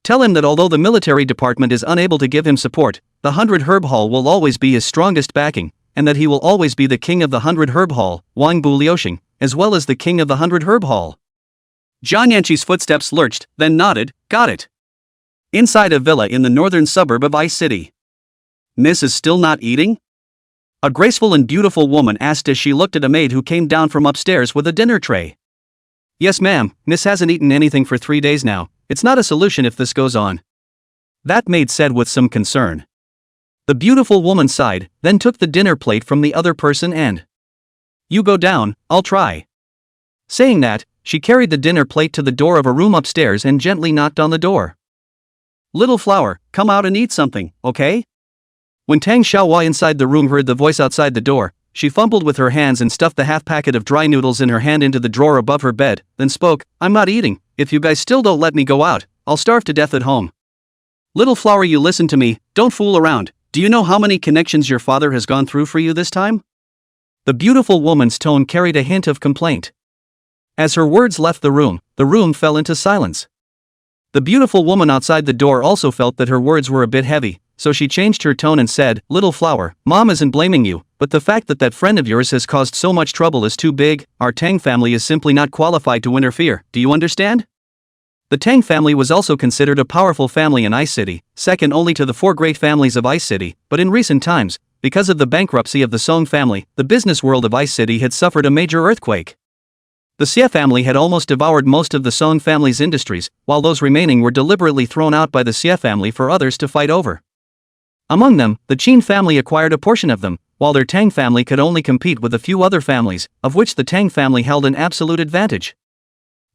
Tell him that although the military department is unable to give him support, the 100 Herb Hall will always be his strongest backing, and that he will always be the king of the 100 Herb Hall, Wang Bu Liuxing, as well as the king of the 100 Herb Hall. Jiang Yanqi's footsteps lurched, then nodded, got it. Inside a villa in the northern suburb of Ice City. Miss is still not eating? A graceful and beautiful woman asked as she looked at a maid who came down from upstairs with a dinner tray. Yes ma'am, Miss hasn't eaten anything for 3 days now. It's not a solution if this goes on. That maid said with some concern. The beautiful woman sighed, then took the dinner plate from the other person and, You go down, I'll try. Saying that, she carried the dinner plate to the door of a room upstairs and gently knocked on the door. Little flower, come out and eat something, okay? When Tang Xiaohua inside the room heard the voice outside the door, she fumbled with her hands and stuffed the half packet of dry noodles in her hand into the drawer above her bed, then spoke, I'm not eating. If you guys still don't let me go out, I'll starve to death at home. Little flower, you listen to me, don't fool around. Do you know how many connections your father has gone through for you this time? The beautiful woman's tone carried a hint of complaint. As her words left the room fell into silence. The beautiful woman outside the door also felt that her words were a bit heavy, so she changed her tone and said, "Little flower, Mom isn't blaming you, but the fact that that friend of yours has caused so much trouble is too big. Our Tang family is simply not qualified to interfere, do you understand?" The Tang family was also considered a powerful family in Ice City, second only to the four great families of Ice City, but in recent times, because of the bankruptcy of the Song family, the business world of Ice City had suffered a major earthquake. The Xie family had almost devoured most of the Song family's industries, while those remaining were deliberately thrown out by the Xie family for others to fight over. Among them, the Qin family acquired a portion of them, while their Tang family could only compete with a few other families, of which the Tang family held an absolute advantage.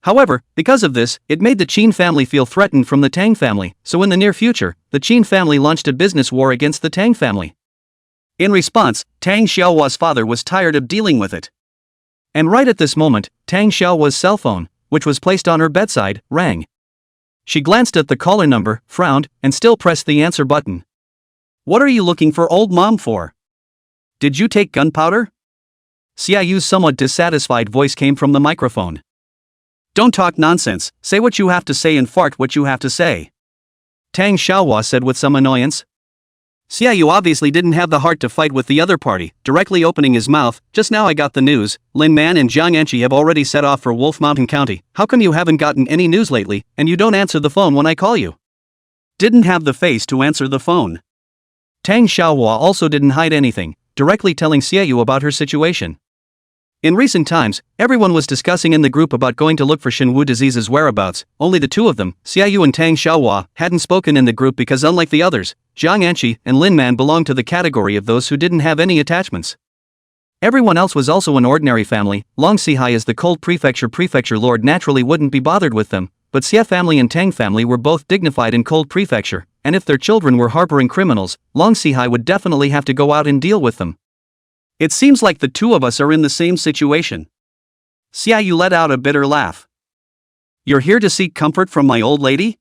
However, because of this, it made the Qin family feel threatened from the Tang family, so in the near future, the Qin family launched a business war against the Tang family. In response, Tang Xiaohua's father was tired of dealing with it. And right at this moment, Tang Xiaohua's cell phone, which was placed on her bedside, rang. She glanced at the caller number, frowned, and still pressed the answer button. "What are you looking for old mom for? Did you take gunpowder?" Xiaoyu's somewhat dissatisfied voice came from the microphone. "Don't talk nonsense, say what you have to say and fart what you have to say," Tang Xiaohua said with some annoyance. Xiaoyu obviously didn't have the heart to fight with the other party, directly opening his mouth. "Just now I got the news, Lin Man and Jiang Enchi have already set off for Wolf Mountain County. How come you haven't gotten any news lately, and you don't answer the phone when I call you?" Didn't have the face to answer the phone. Tang Xiaohua also didn't hide anything, directly telling Xiaoyu about her situation. In recent times, everyone was discussing in the group about going to look for Xinwu disease's whereabouts. Only the two of them, Xiaoyu and Tang Xiaohua, hadn't spoken in the group because unlike the others, Jiang Enchi and Lin Man belonged to the category of those who didn't have any attachments. Everyone else was also an ordinary family. Long Sihai as the cold prefecture lord naturally wouldn't be bothered with them, but Xie family and Tang family were both dignified in cold prefecture, and if their children were harboring criminals, Long Sihai would definitely have to go out and deal with them. "It seems like the two of us are in the same situation." Xiaoyu let out a bitter laugh. "You're here to seek comfort from my old lady?"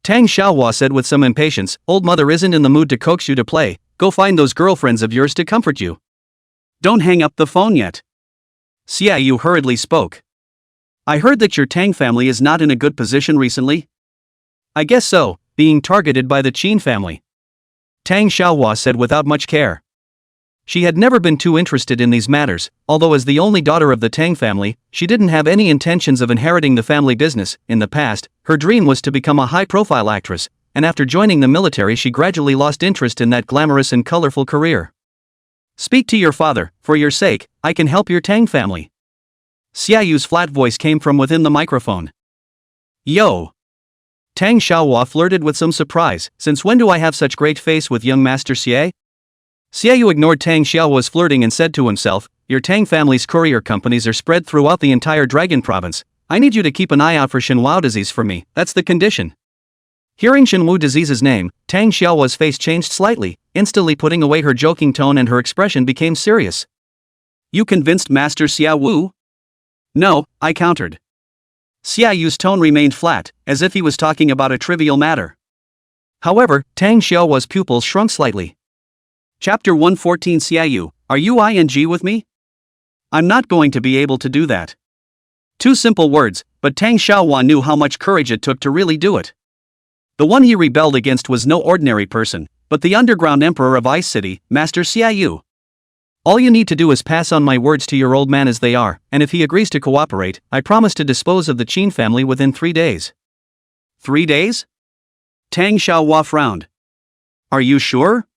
Tang Xiaohua said with some impatience. "Old mother isn't in the mood to coax you to play, go find those girlfriends of yours to comfort you. Don't hang up the phone yet." Xiaoyu hurriedly spoke. "I heard that your Tang family is not in a good position recently?" "I guess so, being targeted by the Qin family," Tang Xiaohua said without much care. She had never been too interested in these matters, although as the only daughter of the Tang family, she didn't have any intentions of inheriting the family business. In the past, her dream was to become a high-profile actress, and after joining the military she gradually lost interest in that glamorous and colorful career. "Speak to your father, for your sake, I can help your Tang family." Xiaoyu's flat voice came from within the microphone. "Yo!" Tang Xiaohua flirted with some surprise. "Since when do I have such great face with young Master Xie?" Xiaoyu ignored Tang Xiaohua's flirting and said to himself, "Your Tang family's courier companies are spread throughout the entire Dragon Province. I need you to keep an eye out for Xinwu disease for me, that's the condition." Hearing Xinwu disease's name, Tang Xiaohua's face changed slightly, instantly putting away her joking tone and her expression became serious. "You convinced Master Xiaowu?" "No," I countered. Xiaoyu's tone remained flat, as if he was talking about a trivial matter. However, Tang Xiaohua's pupils shrunk slightly. Chapter 114 Xiaoyu, are you ing with me? I'm not going to be able to do that. Two simple words, but Tang Xiaohua knew how much courage it took to really do it. The one he rebelled against was no ordinary person, but the underground emperor of Ice City, Master Xiaoyu. "All you need to do is pass on my words to your old man as they are, and if he agrees to cooperate, I promise to dispose of the Qin family within 3 days. 3 days? Tang Xiaohua frowned. Are you sure?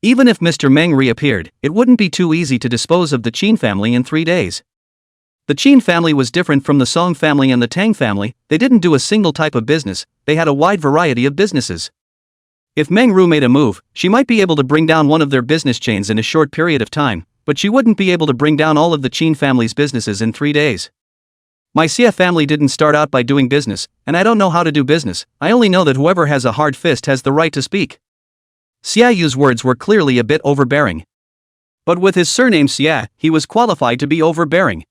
Even if Mr. Meng reappeared, it wouldn't be too easy to dispose of the Qin family in 3 days. The Qin family was different from the Song family and the Tang family. They didn't do a single type of business, they had a wide variety of businesses. If Meng Ru made a move, she might be able to bring down one of their business chains in a short period of time, but she wouldn't be able to bring down all of the Qin family's businesses in 3 days. My Xie family didn't start out by doing business, and I don't know how to do business. I only know that whoever has a hard fist has the right to speak." Xiaoyu's words were clearly a bit overbearing. But with his surname Xie, he was qualified to be overbearing.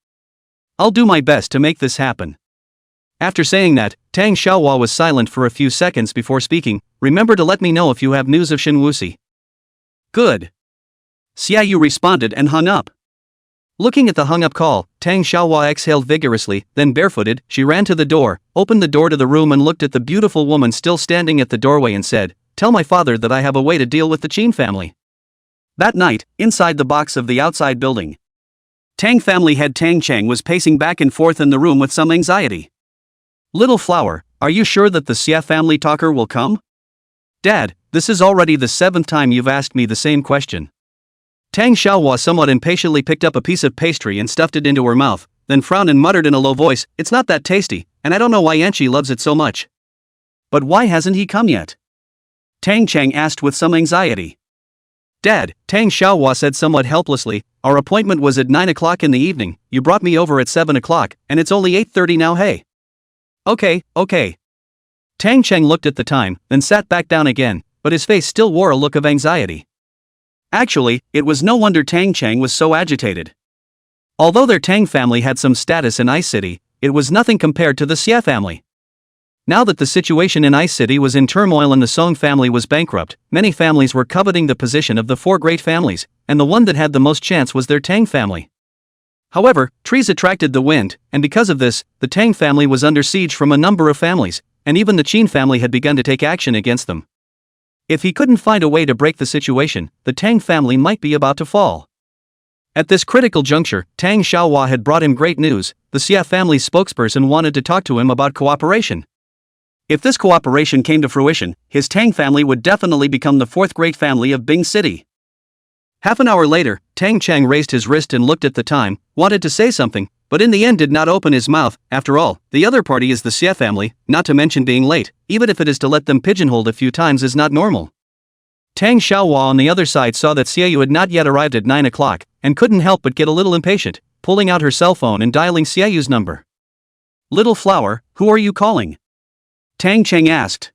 "I'll do my best to make this happen." After saying that, Tang Xiaohua was silent for a few seconds before speaking. "Remember to let me know if you have news of Xinwuxi." "Good." Xiaoyu responded and hung up. Looking at the hung-up call, Tang Xiaohua exhaled vigorously, then barefooted, she ran to the door, opened the door to the room and looked at the beautiful woman still standing at the doorway and said, "Tell my father that I have a way to deal with the Qin family." That night, inside the box of the outside building, Tang family head Tang Cheng was pacing back and forth in the room with some anxiety. "Little flower, are you sure that the Xia family talker will come?" "Dad, this is already the 7th time you've asked me the same question." Tang Xiaohua somewhat impatiently picked up a piece of pastry and stuffed it into her mouth, then frowned and muttered in a low voice, "It's not that tasty, and I don't know why Yanqi loves it so much." "But why hasn't he come yet?" Tang Cheng asked with some anxiety. "Dad," Tang Xiaohua said somewhat helplessly, "our appointment was at 9 o'clock in the evening, you brought me over at 7 o'clock, and it's only 8:30 now, hey." Okay. Tang Cheng looked at the time, then sat back down again, but his face still wore a look of anxiety. Actually, it was no wonder Tang Cheng was so agitated. Although their Tang family had some status in Ice City, it was nothing compared to the Xia family. Now that the situation in Ice City was in turmoil and the Song family was bankrupt, many families were coveting the position of the 4 great families, and the one that had the most chance was their Tang family. However, trees attracted the wind, and because of this, the Tang family was under siege from a number of families, and even the Qin family had begun to take action against them. If he couldn't find a way to break the situation, the Tang family might be about to fall. At this critical juncture, Tang Xiaohua had brought him great news. The Xia family's spokesperson wanted to talk to him about cooperation. If this cooperation came to fruition, his Tang family would definitely become the 4th great family of Bing City. Half an hour later, Tang Cheng raised his wrist and looked at the time, wanted to say something, but in the end did not open his mouth. After all, the other party is the Xia family, not to mention being late, even if it is to let them pigeonholed a few times is not normal. Tang Xiaohua on the other side saw that Xiaoyu had not yet arrived at 9 o'clock, and couldn't help but get a little impatient, pulling out her cell phone and dialing Xiaoyu's number. "Little flower, who are you calling?" Tang Cheng asked.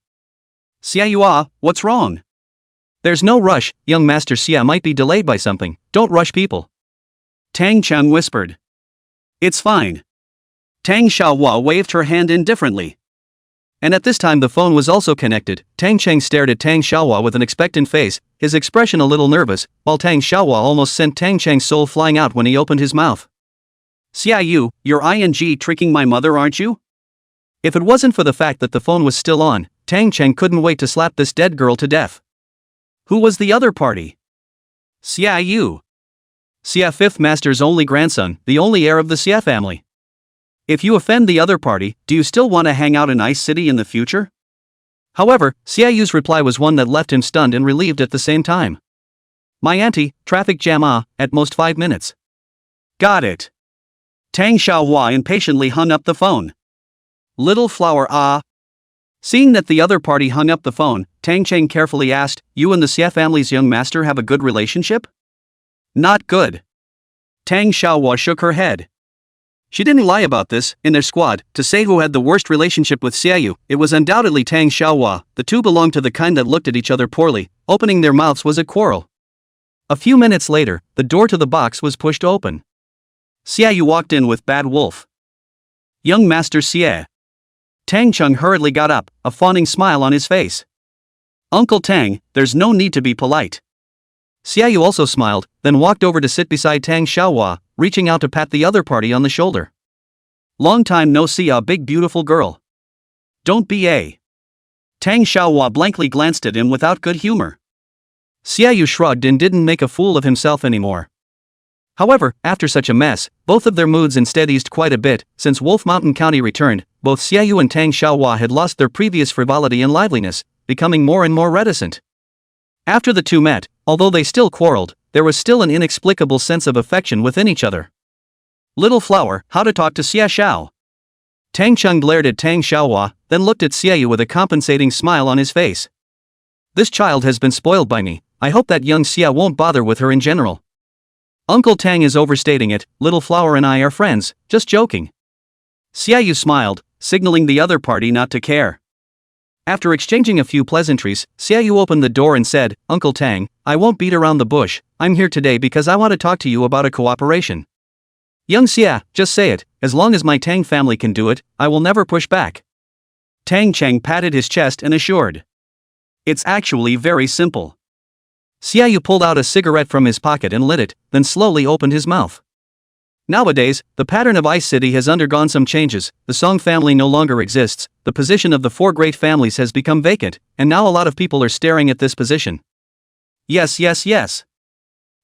"Xiaoyu, what's wrong?" "There's no rush, young Master Xia might be delayed by something, don't rush people." Tang Cheng whispered. "It's fine." Tang Xiaohua waved her hand indifferently. And at this time the phone was also connected. Tang Cheng stared at Tang Xiaohua with an expectant face, his expression a little nervous, while Tang Xiaohua almost sent Tang Cheng's soul flying out when he opened his mouth. "Xiaoyu, you're ing tricking my mother, aren't you?" If it wasn't for the fact that the phone was still on, Tang Cheng couldn't wait to slap this dead girl to death. Who was the other party? Xiaoyu. Xia 5th Master's only grandson, the only heir of the Xia family. If you offend the other party, do you still want to hang out in Ice City in the future? However, Xiaoyu's reply was one that left him stunned and relieved at the same time. "My auntie, traffic jam at most 5 minutes. "Got it." Tang Xiaohua impatiently hung up the phone. "Little flower Seeing that the other party hung up the phone, Tang Cheng carefully asked, "You and the Xia family's young master have a good relationship?" "Not good." Tang Xiaohua shook her head. She didn't lie about this. In their squad, to say who had the worst relationship with Xiaoyu, it was undoubtedly Tang Xiaohua. The two belonged to the kind that looked at each other poorly. Opening their mouths was a quarrel. A few minutes later, the door to the box was pushed open. Xiaoyu walked in with Bad Wolf. "Young Master Xie." Tang Cheng hurriedly got up, a fawning smile on his face. "Uncle Tang, there's no need to be polite." Xiaoyu also smiled, then walked over to sit beside Tang Xiaohua, reaching out to pat the other party on the shoulder. "Long time no see, a big beautiful girl. Don't be a." Tang Xiaohua blankly glanced at him without good humor. Xiaoyu shrugged and didn't make a fool of himself anymore. However, after such a mess, both of their moods instead eased quite a bit. Since Wolf Mountain County returned, both Xiaoyu and Tang Xiaohua had lost their previous frivolity and liveliness, becoming more and more reticent. After the two met, although they still quarreled, there was still an inexplicable sense of affection within each other. "Little flower, how to talk to Xia Xiao?" Tang Cheng glared at Tang Xiaohua, then looked at Xiaoyu with a compensating smile on his face. "This child has been spoiled by me. I hope that young Xia won't bother with her in general." "Uncle Tang is overstating it. Little flower and I are friends, just joking." Xiaoyu smiled, signaling the other party not to care. After exchanging a few pleasantries, Xiaoyu opened the door and said, "Uncle Tang, I won't beat around the bush. I'm here today because I want to talk to you about a cooperation." "Young Xia, just say it. As long as my Tang family can do it, I will never push back." Tang Cheng patted his chest and assured. "It's actually very simple." Xiaoyu pulled out a cigarette from his pocket and lit it, then slowly opened his mouth. Nowadays, the pattern of Ice City has undergone some changes. The Song family no longer exists, the position of the four great families has become vacant, and now a lot of people are staring at this position. Yes, yes, yes.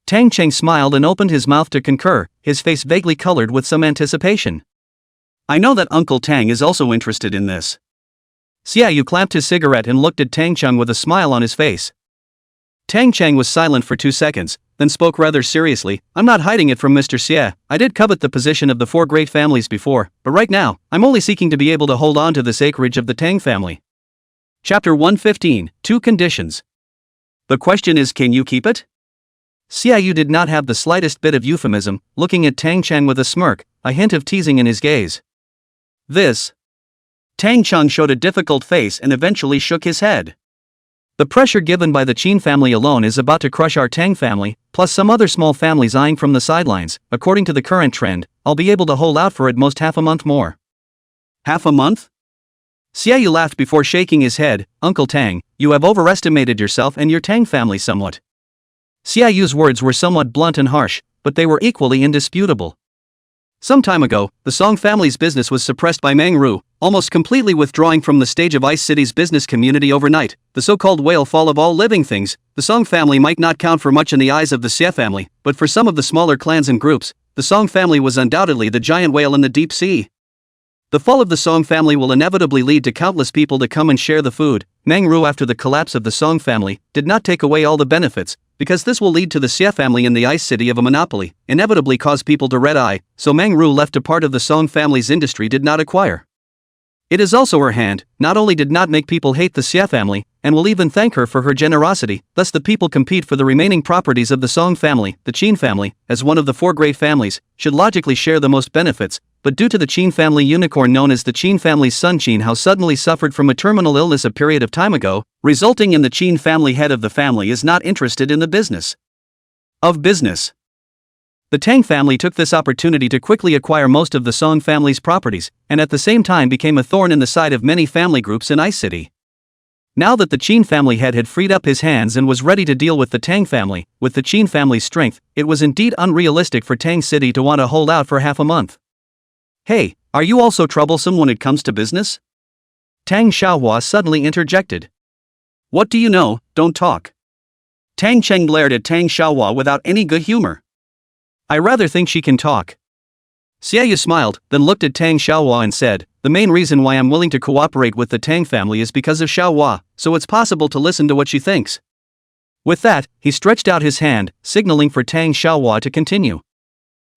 Tang Cheng smiled and opened his mouth to concur, his face vaguely colored with some anticipation. I know that Uncle Tang is also interested in this. Xiaoyu clamped his cigarette and looked at Tang Cheng with a smile on his face. Tang Cheng was silent for 2 seconds, then spoke rather seriously. I'm not hiding it from Mr. Xie. I did covet the position of the four great families before, but right now, I'm only seeking to be able to hold on to this acreage of the Tang family. Chapter 115, 2 Conditions. The question is, can you keep it? Xiaoyu did not have the slightest bit of euphemism, looking at Tang Cheng with a smirk, a hint of teasing in his gaze. This. Tang Cheng showed a difficult face and eventually shook his head. The pressure given by the Qin family alone is about to crush our Tang family, plus some other small families eyeing from the sidelines. According to the current trend, I'll be able to hold out for at most half a month more. Half a month? Xiaoyu laughed before shaking his head. Uncle Tang, you have overestimated yourself and your Tang family somewhat. Xiaoyu's words were somewhat blunt and harsh, but they were equally indisputable. Some time ago, the Song family's business was suppressed by Manhwa, almost completely withdrawing from the stage of Ice City's business community overnight. The so-called whale fall of all living things. The Song family might not count for much in the eyes of the Xie family, but for some of the smaller clans and groups, the Song family was undoubtedly the giant whale in the deep sea. The fall of the Song family will inevitably lead to countless people to come and share the food. Manhwa, after the collapse of the Song family, did not take away all the benefits, because this will lead to the Xie family in the Ice City of a monopoly, inevitably cause people to red-eye, so Manhwa left a part of the Song family's industry did not acquire. It is also her hand, not only did not make people hate the Xie family, and will even thank her for her generosity, thus the people compete for the remaining properties of the Song family. The Qin family, as one of the four great families, should logically share the most benefits, but due to the Qin family unicorn known as the Qin family's son Qin Hao suddenly suffered from a terminal illness a period of time ago, resulting in the Qin family head of the family is not interested in the business. The Tang family took this opportunity to quickly acquire most of the Song family's properties, and at the same time became a thorn in the side of many family groups in Ice City. Now that the Qin family head had freed up his hands and was ready to deal with the Tang family, with the Qin family's strength, it was indeed unrealistic for Tang City to want to hold out for half a month. Hey, are you also troublesome when it comes to business? Tang Xiaohua suddenly interjected. What do you know? Don't talk. Tang Cheng glared at Tang Xiaohua without any good humor. I rather think she can talk. Xiaoyu smiled, then looked at Tang Xiaohua and said, the main reason why I'm willing to cooperate with the Tang family is because of Xiaohua, so it's possible to listen to what she thinks. With that, he stretched out his hand, signaling for Tang Xiaohua to continue.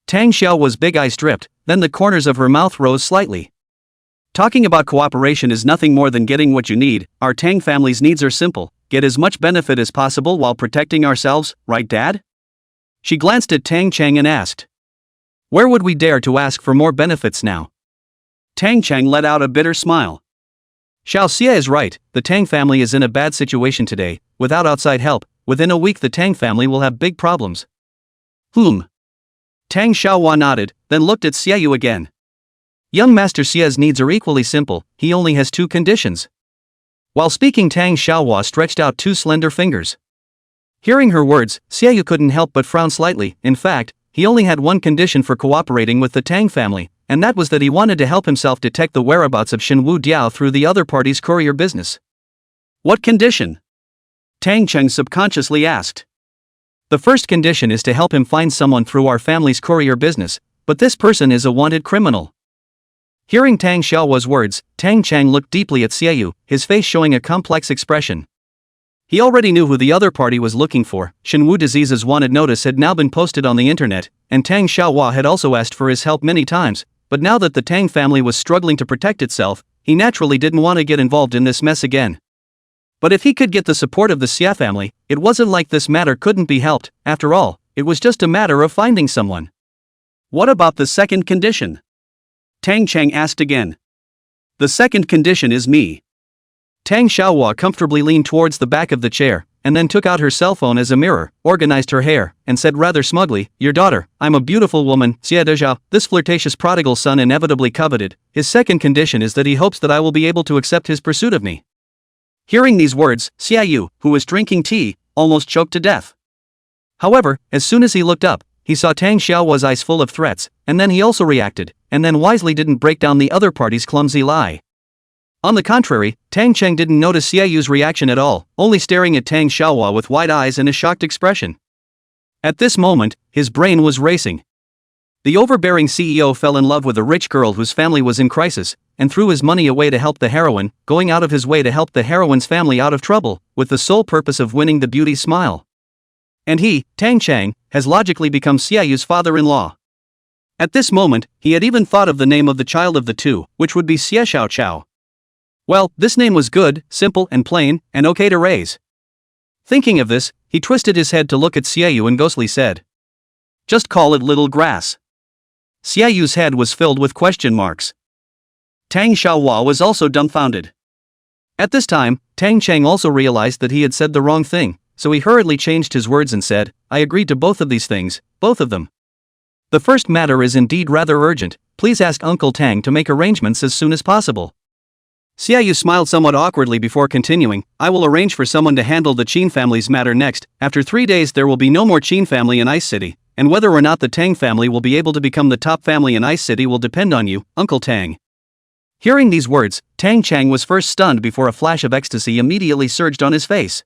Tang Xiaohua's big eyes dripped, then the corners of her mouth rose slightly. Talking about cooperation is nothing more than getting what you need. Our Tang family's needs are simple: get as much benefit as possible while protecting ourselves, right, Dad? She glanced at Tang Cheng and asked. Where would we dare to ask for more benefits now? Tang Cheng let out a bitter smile. Xiao Xie is right, the Tang family is in a bad situation today. Without outside help, within a week the Tang family will have big problems. Tang Xiaohua nodded, then looked at Xiaoyu again. Young Master Xie's needs are equally simple, he only has 2 conditions. While speaking, Tang Xiaohua stretched out 2 slender fingers. Hearing her words, Xiaoyu couldn't help but frown slightly. In fact, he only had one condition for cooperating with the Tang family, and that was that he wanted to help himself detect the whereabouts of Shenwu Diao through the other party's courier business. What condition? Tang Cheng subconsciously asked. The first condition is to help him find someone through our family's courier business, but this person is a wanted criminal. Hearing Tang Xiaohua's words, Tang Cheng looked deeply at Xiaoyu, his face showing a complex expression. He already knew who the other party was looking for. Shenwu Disease's wanted notice had now been posted on the internet, and Tang Xiaohua had also asked for his help many times, but now that the Tang family was struggling to protect itself, he naturally didn't want to get involved in this mess again. But if he could get the support of the Xia family, it wasn't like this matter couldn't be helped. After all, it was just a matter of finding someone. What about the second condition? Tang Cheng asked again. The second condition is me. Tang Xiaohua comfortably leaned towards the back of the chair, and then took out her cell phone as a mirror, organized her hair, and said rather smugly, your daughter, I'm a beautiful woman, Xie Dezhao, this flirtatious prodigal son inevitably coveted. His second condition is that he hopes that I will be able to accept his pursuit of me. Hearing these words, Xiaoyu, who was drinking tea, almost choked to death. However, as soon as he looked up, he saw Tang Xiaohua's eyes full of threats, and then he also reacted, and then wisely didn't break down the other party's clumsy lie. On the contrary, Tang Cheng didn't notice Xiaoyu's reaction at all, only staring at Tang Xiaohua with wide eyes and a shocked expression. At this moment, his brain was racing. The overbearing CEO fell in love with a rich girl whose family was in crisis, and threw his money away to help the heroine, going out of his way to help the heroine's family out of trouble, with the sole purpose of winning the beauty's smile. And he, Tang Cheng, has logically become Xiaoyu's father-in-law. At this moment, he had even thought of the name of the child of the two, which would be Xie Xiao Chao. Well, this name was good, simple and plain, and okay to raise. Thinking of this, he twisted his head to look at Xiaoyu and ghostly said, "Just call it Little Grass." Xiaoyu's head was filled with question marks. Tang Xiaohua was also dumbfounded. At this time, Tang Cheng also realized that he had said the wrong thing, so he hurriedly changed his words and said, "I agreed to both of these things, both of them. The first matter is indeed rather urgent, please ask Uncle Tang to make arrangements as soon as possible." Xiaoyu smiled somewhat awkwardly before continuing, "I will arrange for someone to handle the Qin family's matter next. After 3 days there will be no more Qin family in Ice City, and whether or not the Tang family will be able to become the top family in Ice City will depend on you, Uncle Tang." Hearing these words, Tang Cheng was first stunned before a flash of ecstasy immediately surged on his face.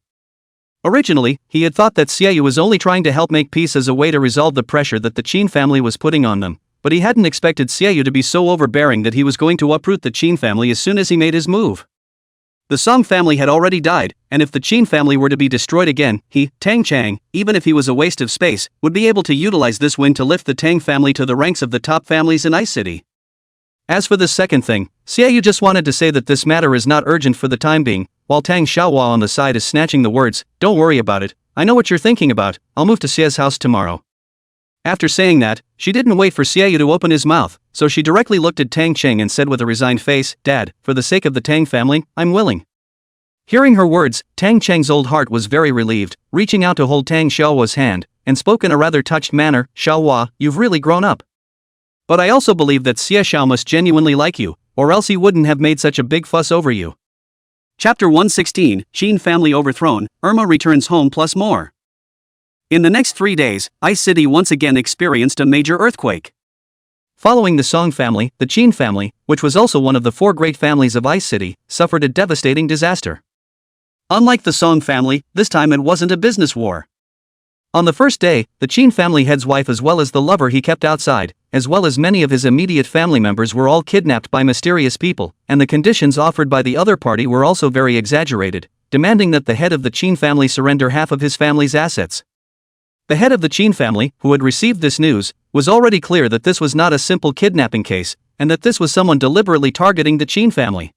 Originally, he had thought that Xiaoyu was only trying to help make peace as a way to resolve the pressure that the Qin family was putting on them, but he hadn't expected Xiaoyu to be so overbearing that he was going to uproot the Qin family as soon as he made his move. The Song family had already died, and if the Qin family were to be destroyed again, he, Tang Cheng, even if he was a waste of space, would be able to utilize this win to lift the Tang family to the ranks of the top families in Ice City. As for this second thing, Xiaoyu just wanted to say that this matter is not urgent for the time being, while Tang Xiaohua on the side is snatching the words, "Don't worry about it, I know what you're thinking about, I'll move to Xie's house tomorrow." After saying that, she didn't wait for Xiaoyu to open his mouth, so she directly looked at Tang Cheng and said with a resigned face, "Dad, for the sake of the Tang family, I'm willing." Hearing her words, Tang Cheng's old heart was very relieved, reaching out to hold Tang Xiaohua's hand, and spoke in a rather touched manner, "Xiaohua, you've really grown up. But I also believe that Xie Xiao must genuinely like you, or else he wouldn't have made such a big fuss over you." Chapter 116, Qin family overthrown, Irma returns home plus more. In the next 3 days, Ice City once again experienced a major earthquake. Following the Song family, the Qin family, which was also one of the 4 great families of Ice City, suffered a devastating disaster. Unlike the Song family, this time it wasn't a business war. On the first day, the Qin family head's wife as well as the lover he kept outside, as well as many of his immediate family members were all kidnapped by mysterious people, and the conditions offered by the other party were also very exaggerated, demanding that the head of the Qin family surrender half of his family's assets. The head of the Qin family, who had received this news, was already clear that this was not a simple kidnapping case, and that this was someone deliberately targeting the Qin family.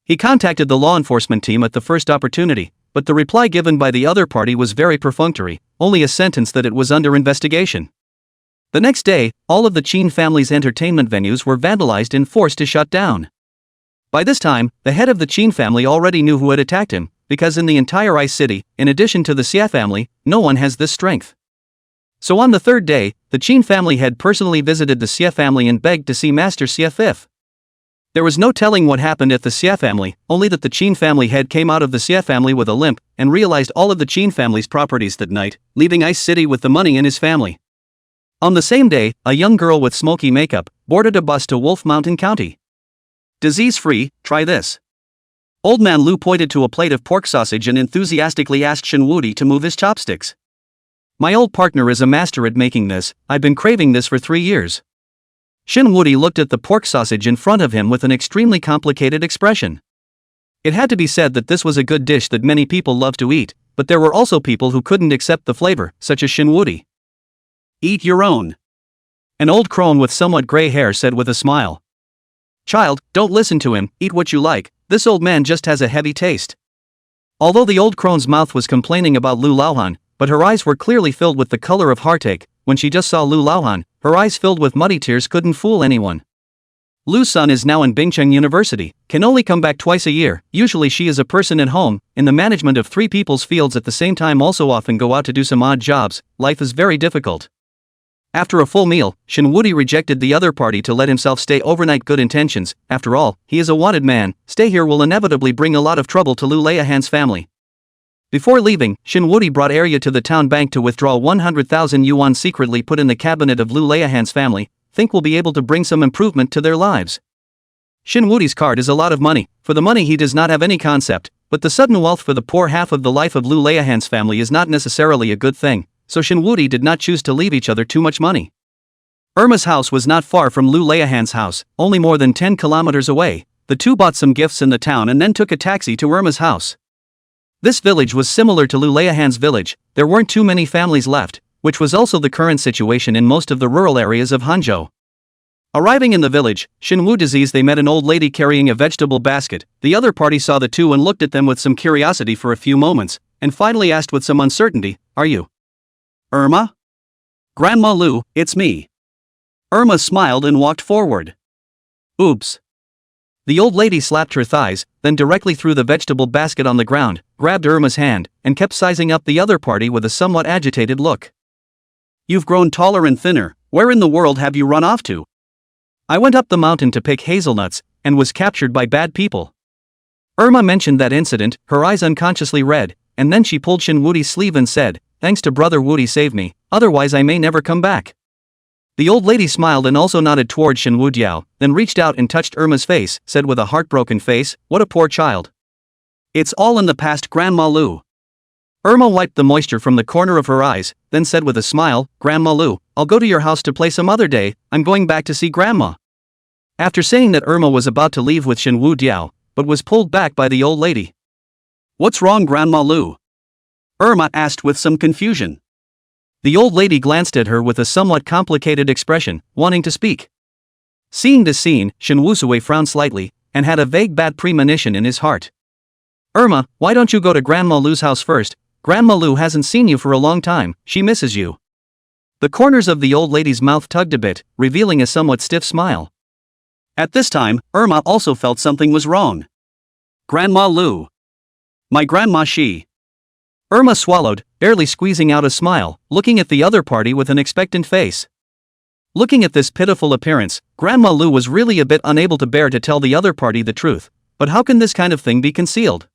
He contacted the law enforcement team at the first opportunity, but the reply given by the other party was very perfunctory, only a sentence that it was under investigation. The next day, all of the Qin family's entertainment venues were vandalized and forced to shut down. By this time, the head of the Qin family already knew who had attacked him, because in the entire Ice City, in addition to the Xia family, no one has this strength. So on the third day, the Qin family had personally visited the Xia family and begged to see Master Xia Fifth. There was no telling what happened at the Xia family, only that the Qin family head came out of the Xia family with a limp, and realized all of the Qin family's properties that night, leaving Ice City with the money in his family. On the same day, a young girl with smoky makeup boarded a bus to Wolf Mountain County. Disease-free, try this. Old Man Lu pointed to a plate of pork sausage and enthusiastically asked Shen Wudi to move his chopsticks. "My old partner is a master at making this, I've been craving this for 3 years." Shen Wudi looked at the pork sausage in front of him with an extremely complicated expression. It had to be said that this was a good dish that many people love to eat, but there were also people who couldn't accept the flavor, such as Shen Wudi. "Eat your own," an old crone with somewhat gray hair said with a smile. "Child, don't listen to him, eat what you like, this old man just has a heavy taste." Although the old crone's mouth was complaining about Lu Laohan, but her eyes were clearly filled with the color of heartache. When she just saw Lu Laohan, her eyes filled with muddy tears couldn't fool anyone. Lu's son is now in Bingcheng University, can only come back twice a year. Usually she is a person at home, in the management of 3 people's fields at the same time, also often go out to do some odd jobs. Life is very difficult. After a full meal, Shen Wudi rejected the other party to let himself stay overnight. Good intentions, after all, he is a wanted man, stay here will inevitably bring a lot of trouble to Lu Laohan's family. Before leaving, Shinwudi brought Arya to the town bank to withdraw 100,000 yuan secretly put in the cabinet of Lu Leiahan's family, think we'll be able to bring some improvement to their lives. Shinwudi's card is a lot of money, for the money he does not have any concept, but the sudden wealth for the poor half of the life of Lu Leiahan's family is not necessarily a good thing, so Shinwudi did not choose to leave each other too much money. Irma's house was not far from Lu Leiahan's house, only more than 10 kilometers away. The two bought some gifts in the town and then took a taxi to Irma's house. This village was similar to Lu Leiahan's village, there weren't too many families left, which was also the current situation in most of the rural areas of Hanzhou. Arriving in the village, Shinwu disease they met an old lady carrying a vegetable basket. The other party saw the two and looked at them with some curiosity for a few moments, and finally asked with some uncertainty, "Are you Irma?" "Grandma Lu, it's me." Irma smiled and walked forward. "Oops." The old lady slapped her thighs, then directly threw the vegetable basket on the ground, grabbed Irma's hand, and kept sizing up the other party with a somewhat agitated look. "You've grown taller and thinner, where in the world have you run off to?" "I went up the mountain to pick hazelnuts, and was captured by bad people." Irma mentioned that incident, her eyes unconsciously red, and then she pulled Shinwudi's sleeve and said, "Thanks to Brother Wudi saved me, otherwise I may never come back." The old lady smiled and also nodded toward Shinwu Diao, then reached out and touched Irma's face, said with a heartbroken face, "What a poor child." "It's all in the past, Grandma Lu." Irma wiped the moisture from the corner of her eyes, then said with a smile, "Grandma Lu, I'll go to your house to play some other day, I'm going back to see Grandma." After saying that, Irma was about to leave with Shinwu Diao, but was pulled back by the old lady. "What's wrong, Grandma Lu?" Irma asked with some confusion. The old lady glanced at her with a somewhat complicated expression, wanting to speak. Seeing this scene, Shinwu Sui frowned slightly, and had a vague bad premonition in his heart. "Irma, why don't you go to Grandma Lu's house first? Grandma Lu hasn't seen you for a long time, she misses you." The corners of the old lady's mouth tugged a bit, revealing a somewhat stiff smile. At this time, Irma also felt something was wrong. "Grandma Lu. My grandma she." Irma swallowed, barely squeezing out a smile, looking at the other party with an expectant face. Looking at this pitiful appearance, Grandma Lu was really a bit unable to bear to tell the other party the truth, but how can this kind of thing be concealed?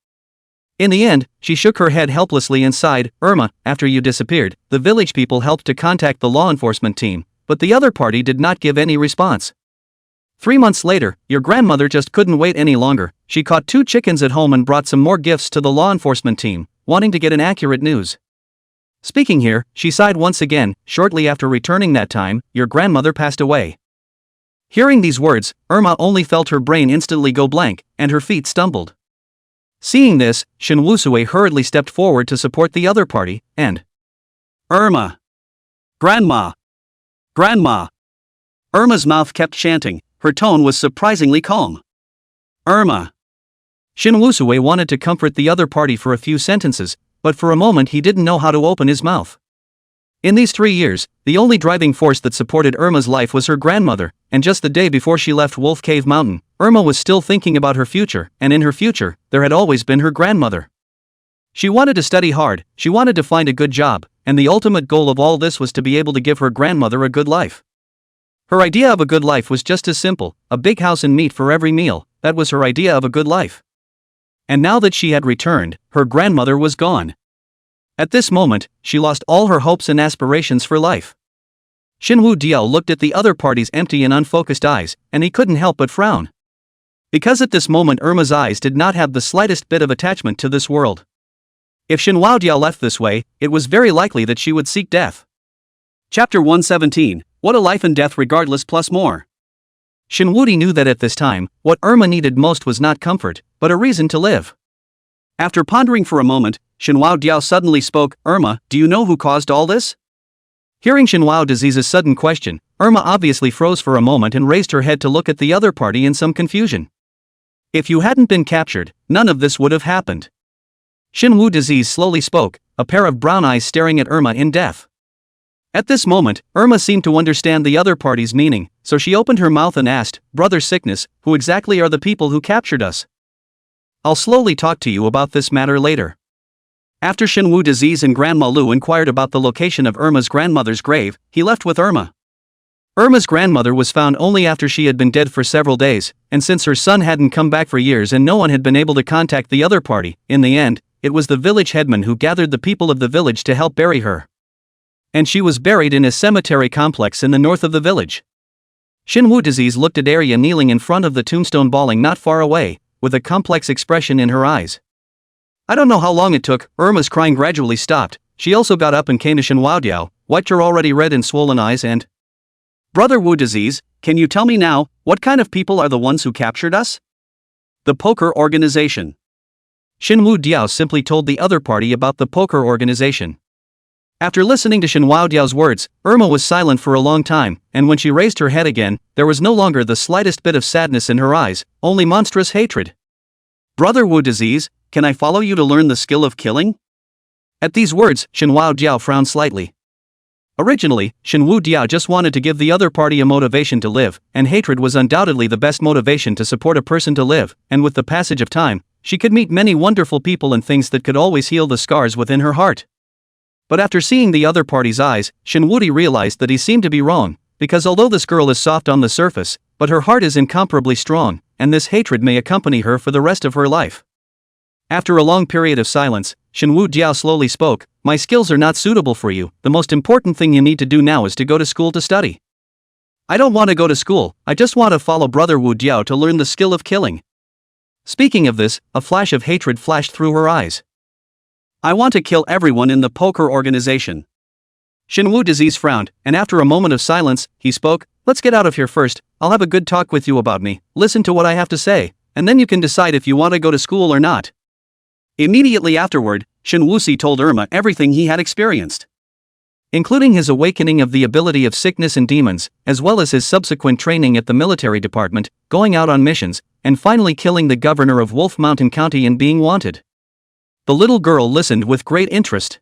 In the end, she shook her head helplessly and sighed, "Irma, after you disappeared, the village people helped to contact the law enforcement team, but the other party did not give any response. 3 months later, your grandmother just couldn't wait any longer, she caught 2 chickens at home and brought some more gifts to the law enforcement team, wanting to get an accurate news." Speaking here, she sighed once again. "Shortly after returning that time, your grandmother passed away." Hearing these words, Irma only felt her brain instantly go blank, and her feet stumbled. Seeing this, Shinwu Sui hurriedly stepped forward to support the other party, and "Irma! Grandma! Grandma!" Irma's mouth kept chanting, her tone was surprisingly calm. "Irma!" Shinwu Sui wanted to comfort the other party for a few sentences, but for a moment he didn't know how to open his mouth. In these 3 years, the only driving force that supported Irma's life was her grandmother, and just the day before she left Wolf Cave Mountain, Irma was still thinking about her future, and in her future, there had always been her grandmother. She wanted to study hard, she wanted to find a good job, and the ultimate goal of all this was to be able to give her grandmother a good life. Her idea of a good life was just as simple, a big house and meat for every meal, that was her idea of a good life. And now that she had returned, her grandmother was gone. At this moment, she lost all her hopes and aspirations for life. Shinwu Diao looked at the other party's empty and unfocused eyes, and he couldn't help but frown. Because at this moment Irma's eyes did not have the slightest bit of attachment to this world. If Shinwu Diao left this way, it was very likely that she would seek death. Chapter 117, What a Life and Death Regardless plus more. Shinwudi knew that at this time, what Irma needed most was not comfort, but a reason to live. After pondering for a moment, Shinwu Diao suddenly spoke, "Irma, do you know who caused all this?" Hearing Shinwu Disease's sudden question, Irma obviously froze for a moment and raised her head to look at the other party in some confusion. "If you hadn't been captured, none of this would have happened." Shinwu Disease slowly spoke, a pair of brown eyes staring at Irma in death. At this moment, Irma seemed to understand the other party's meaning, so she opened her mouth and asked, "Brother Sickness, who exactly are the people who captured us?" "I'll slowly talk to you about this matter later." After Shinwu Disease and Grandma Lu inquired about the location of Irma's grandmother's grave, he left with Irma. Irma's grandmother was found only after she had been dead for several days, and since her son hadn't come back for years and no one had been able to contact the other party, in the end, it was the village headman who gathered the people of the village to help bury her. And she was buried in a cemetery complex in the north of the village. Shinwoo Disease looked at Arya kneeling in front of the tombstone bawling not far away, with a complex expression in her eyes. I don't know how long it took, Irma's crying gradually stopped. She also got up and came to Shinwoo Diao, wiped her already red and swollen eyes and... Brother Wu Disease, can you tell me now, what kind of people are the ones who captured us? The poker organization. Shinwoo Diao simply told the other party about the poker organization. After listening to Shinwoo Diao's words, Irma was silent for a long time, and when she raised her head again, there was no longer the slightest bit of sadness in her eyes, only monstrous hatred. Brother Wu Disease, can I follow you to learn the skill of killing? At these words, Shinwoo Diao frowned slightly. Originally, Shinwoo Diao just wanted to give the other party a motivation to live, and hatred was undoubtedly the best motivation to support a person to live, and with the passage of time, she could meet many wonderful people and things that could always heal the scars within her heart. But after seeing the other party's eyes, Shinwoo realized that he seemed to be wrong, because although this girl is soft on the surface, but her heart is incomparably strong, and this hatred may accompany her for the rest of her life. After a long period of silence, Shinwoo Diao slowly spoke, my skills are not suitable for you, the most important thing you need to do now is to go to school to study. I don't want to go to school, I just want to follow Brother Wu Diao to learn the skill of killing. Speaking of this, a flash of hatred flashed through her eyes. I want to kill everyone in the poker organization. Shinwoo Disease frowned, and after a moment of silence, he spoke, let's get out of here first, I'll have a good talk with you about me, listen to what I have to say, and then you can decide if you want to go to school or not. Immediately afterward, Shinwoo told Irma everything he had experienced, including his awakening of the ability of sickness and demons, as well as his subsequent training at the military department, going out on missions, and finally killing the governor of Wolf Mountain County and being wanted. The little girl listened with great interest.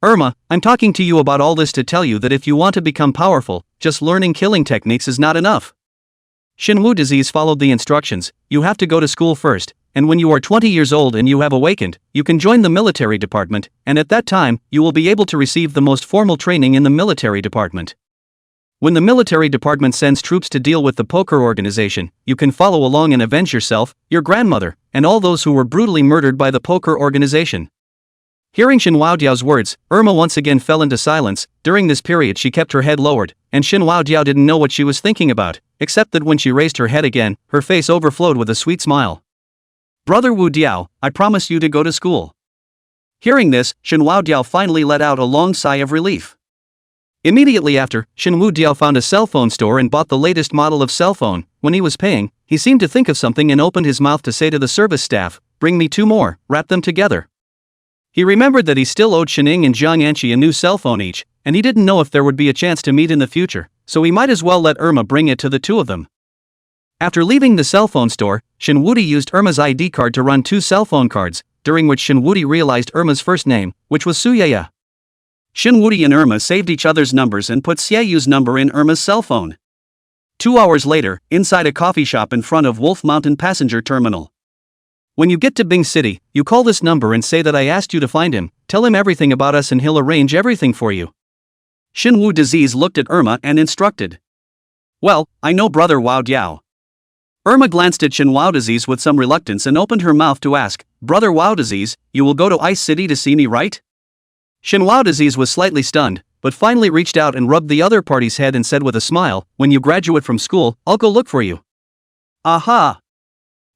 Irma, I'm talking to you about all this to tell you that if you want to become powerful, just learning killing techniques is not enough. Shinwoo Disease followed the instructions, you have to go to school first, and when you are 20 years old and you have awakened, you can join the military department, and at that time, you will be able to receive the most formal training in the military department. When the military department sends troops to deal with the poker organization, you can follow along and avenge yourself, your grandmother, and all those who were brutally murdered by the poker organization. Hearing Shinwoo Diao's words, Irma once again fell into silence. During this period she kept her head lowered, and Shinwoo Diao didn't know what she was thinking about, except that when she raised her head again, her face overflowed with a sweet smile. Brother Wu Diao, I promise you to go to school. Hearing this, Shinwoo Diao finally let out a long sigh of relief. Immediately after, Shinwoo Diao found a cell phone store and bought the latest model of cell phone. When he was paying, he seemed to think of something and opened his mouth to say to the service staff, bring me 2 more, wrap them together. He remembered that he still owed Shining and Jiang Anqi a new cell phone each, and he didn't know if there would be a chance to meet in the future, so he might as well let Irma bring it to the 2 of them. After leaving the cell phone store, Shinwoo used Irma's ID card to run 2 cell phone cards, during which Shinwoo realized Irma's first name, which was Suyaya. Shinwoo and Irma saved each other's numbers and put Suyayu's number in Irma's cell phone. 2 hours later, inside a coffee shop in front of Wolf Mountain Passenger Terminal. When you get to Bing City, you call this number and say that I asked you to find him, tell him everything about us and he'll arrange everything for you. Shinwoo Disease looked at Irma and instructed. Well, I know Brother Wu Diao. Irma glanced at Shinwoo Disease with some reluctance and opened her mouth to ask, Brother Wu Disease, you will go to Ice City to see me, right? Shinwoo Disease was slightly stunned, but finally reached out and rubbed the other party's head and said with a smile, when you graduate from school, I'll go look for you. Aha!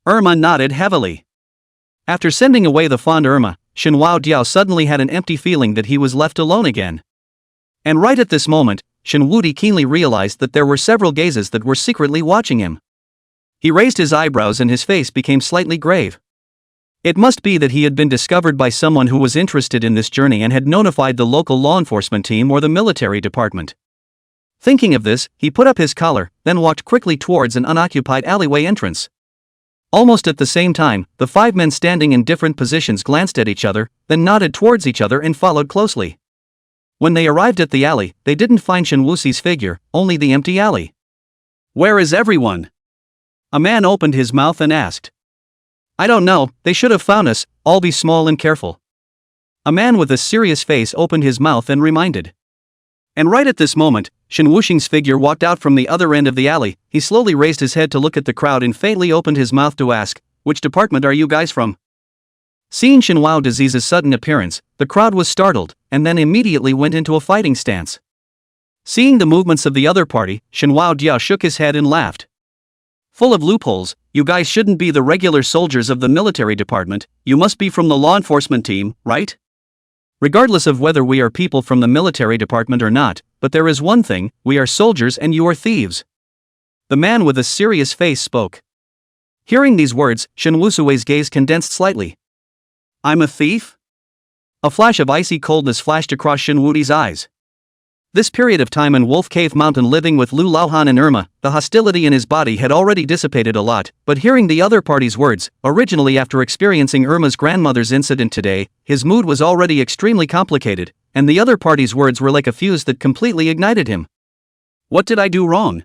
Irma nodded heavily. After sending away the fond Irma, Shinwoo Diao suddenly had an empty feeling that he was left alone again. And right at this moment, Shinwoo keenly realized that there were several gazes that were secretly watching him. He raised his eyebrows and his face became slightly grave. It must be that he had been discovered by someone who was interested in this journey and had notified the local law enforcement team or the military department. Thinking of this, he put up his collar, then walked quickly towards an unoccupied alleyway entrance. Almost at the same time, the 5 men standing in different positions glanced at each other, then nodded towards each other and followed closely. When they arrived at the alley, they didn't find Shinwoo's figure, only the empty alley. Where is everyone? A man opened his mouth and asked. I don't know, they should have found us, all be small and careful. A man with a serious face opened his mouth and reminded. And right at this moment, Shinwoo's figure walked out from the other end of the alley. He slowly raised his head to look at the crowd and faintly opened his mouth to ask, which department are you guys from? Seeing Shinwao Disease's sudden appearance, the crowd was startled, and then immediately went into a fighting stance. Seeing the movements of the other party, Shinwao Dia shook his head and laughed. Full of loopholes, you guys shouldn't be the regular soldiers of the military department, you must be from the law enforcement team, right? Regardless of whether we are people from the military department or not, but there is one thing, we are soldiers and you are thieves. The man with a serious face spoke. Hearing these words, Shin Wusui's gaze condensed slightly. I'm a thief? A flash of icy coldness flashed across Shin Wudi's eyes. This period of time in Wolf Cave Mountain living with Lu Laohan and Irma, the hostility in his body had already dissipated a lot, but hearing the other party's words, originally after experiencing Irma's grandmother's incident today, his mood was already extremely complicated, and the other party's words were like a fuse that completely ignited him. What did I do wrong?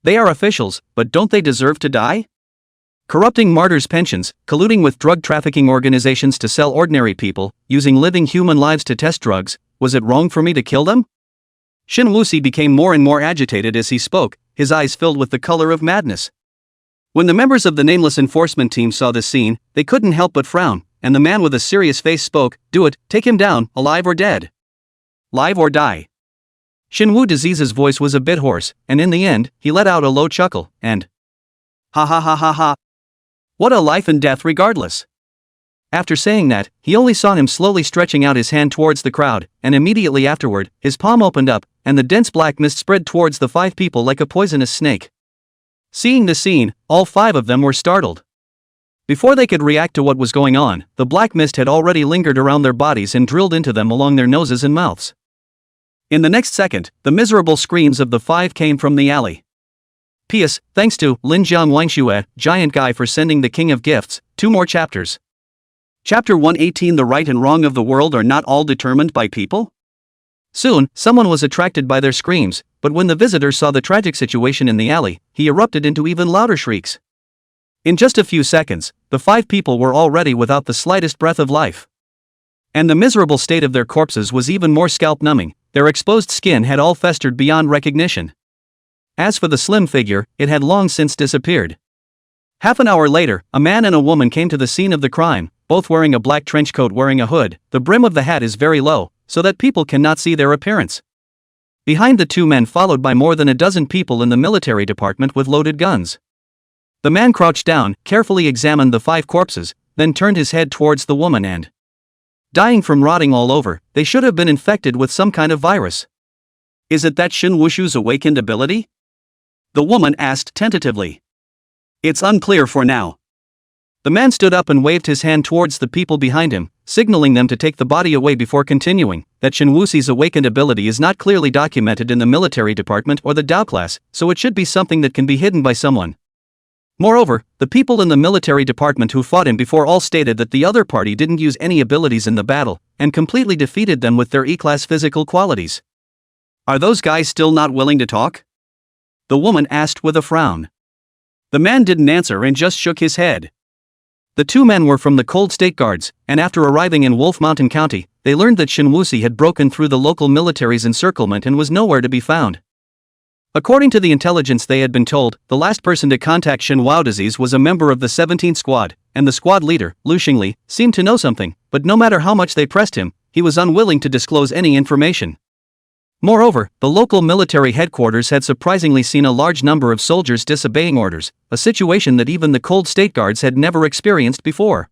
They are officials, but don't they deserve to die? Corrupting martyrs' pensions, colluding with drug trafficking organizations to sell ordinary people, using living human lives to test drugs, was it wrong for me to kill them? Shin Wuxi became more and more agitated as he spoke, his eyes filled with the color of madness. When the members of the nameless enforcement team saw this scene, they couldn't help but frown, and the man with a serious face spoke, "Do it, take him down, alive or dead. Live or die." Shin Wu Disease's voice was a bit hoarse, and in the end, he let out a low chuckle, and ha ha ha ha ha. What a life and death regardless. After saying that, he only saw him slowly stretching out his hand towards the crowd, and immediately afterward, his palm opened up, and the dense black mist spread towards the 5 people like a poisonous snake. Seeing the scene, all 5 of them were startled. Before they could react to what was going on, the black mist had already lingered around their bodies and drilled into them along their noses and mouths. In the next second, the miserable screams of the 5 came from the alley. P.S. Thanks to Linjiang Wangxue, Giant Guy, for sending the King of Gifts, 2 more chapters. Chapter 118. The right and wrong of the world are not all determined by people? Soon, someone was attracted by their screams, but when the visitor saw the tragic situation in the alley, he erupted into even louder shrieks. In just a few seconds, the 5 people were already without the slightest breath of life. And the miserable state of their corpses was even more scalp-numbing, their exposed skin had all festered beyond recognition. As for the slim figure, it had long since disappeared. Half an hour later, a man and a woman came to the scene of the crime, both wearing a black trench coat wearing a hood. The brim of the hat is very low, so that people cannot see their appearance. Behind the 2 men followed by more than a dozen people in the military department with loaded guns. The man crouched down, carefully examined the 5 corpses, then turned his head towards the woman and, dying from rotting all over, they should have been infected with some kind of virus. Is it that Shin Wushu's awakened ability? The woman asked tentatively. It's unclear for now. The man stood up and waved his hand towards the people behind him, signaling them to take the body away before continuing, that Shin Wuxi's awakened ability is not clearly documented in the military department or the Dao class, so it should be something that can be hidden by someone. Moreover, the people in the military department who fought him before all stated that the other party didn't use any abilities in the battle, and completely defeated them with their E-class physical qualities. Are those guys still not willing to talk? The woman asked with a frown. The man didn't answer and just shook his head. The 2 men were from the Cold State Guards, and after arriving in Wolf Mountain County, they learned that Shin Wuxi had broken through the local military's encirclement and was nowhere to be found. According to the intelligence they had been told, the last person to contact Shin Wao Disease was a member of the 17th Squad, and the squad leader, Lu Xingli, seemed to know something, but no matter how much they pressed him, he was unwilling to disclose any information. Moreover, the local military headquarters had surprisingly seen a large number of soldiers disobeying orders, a situation that even the Cold State Guards had never experienced before.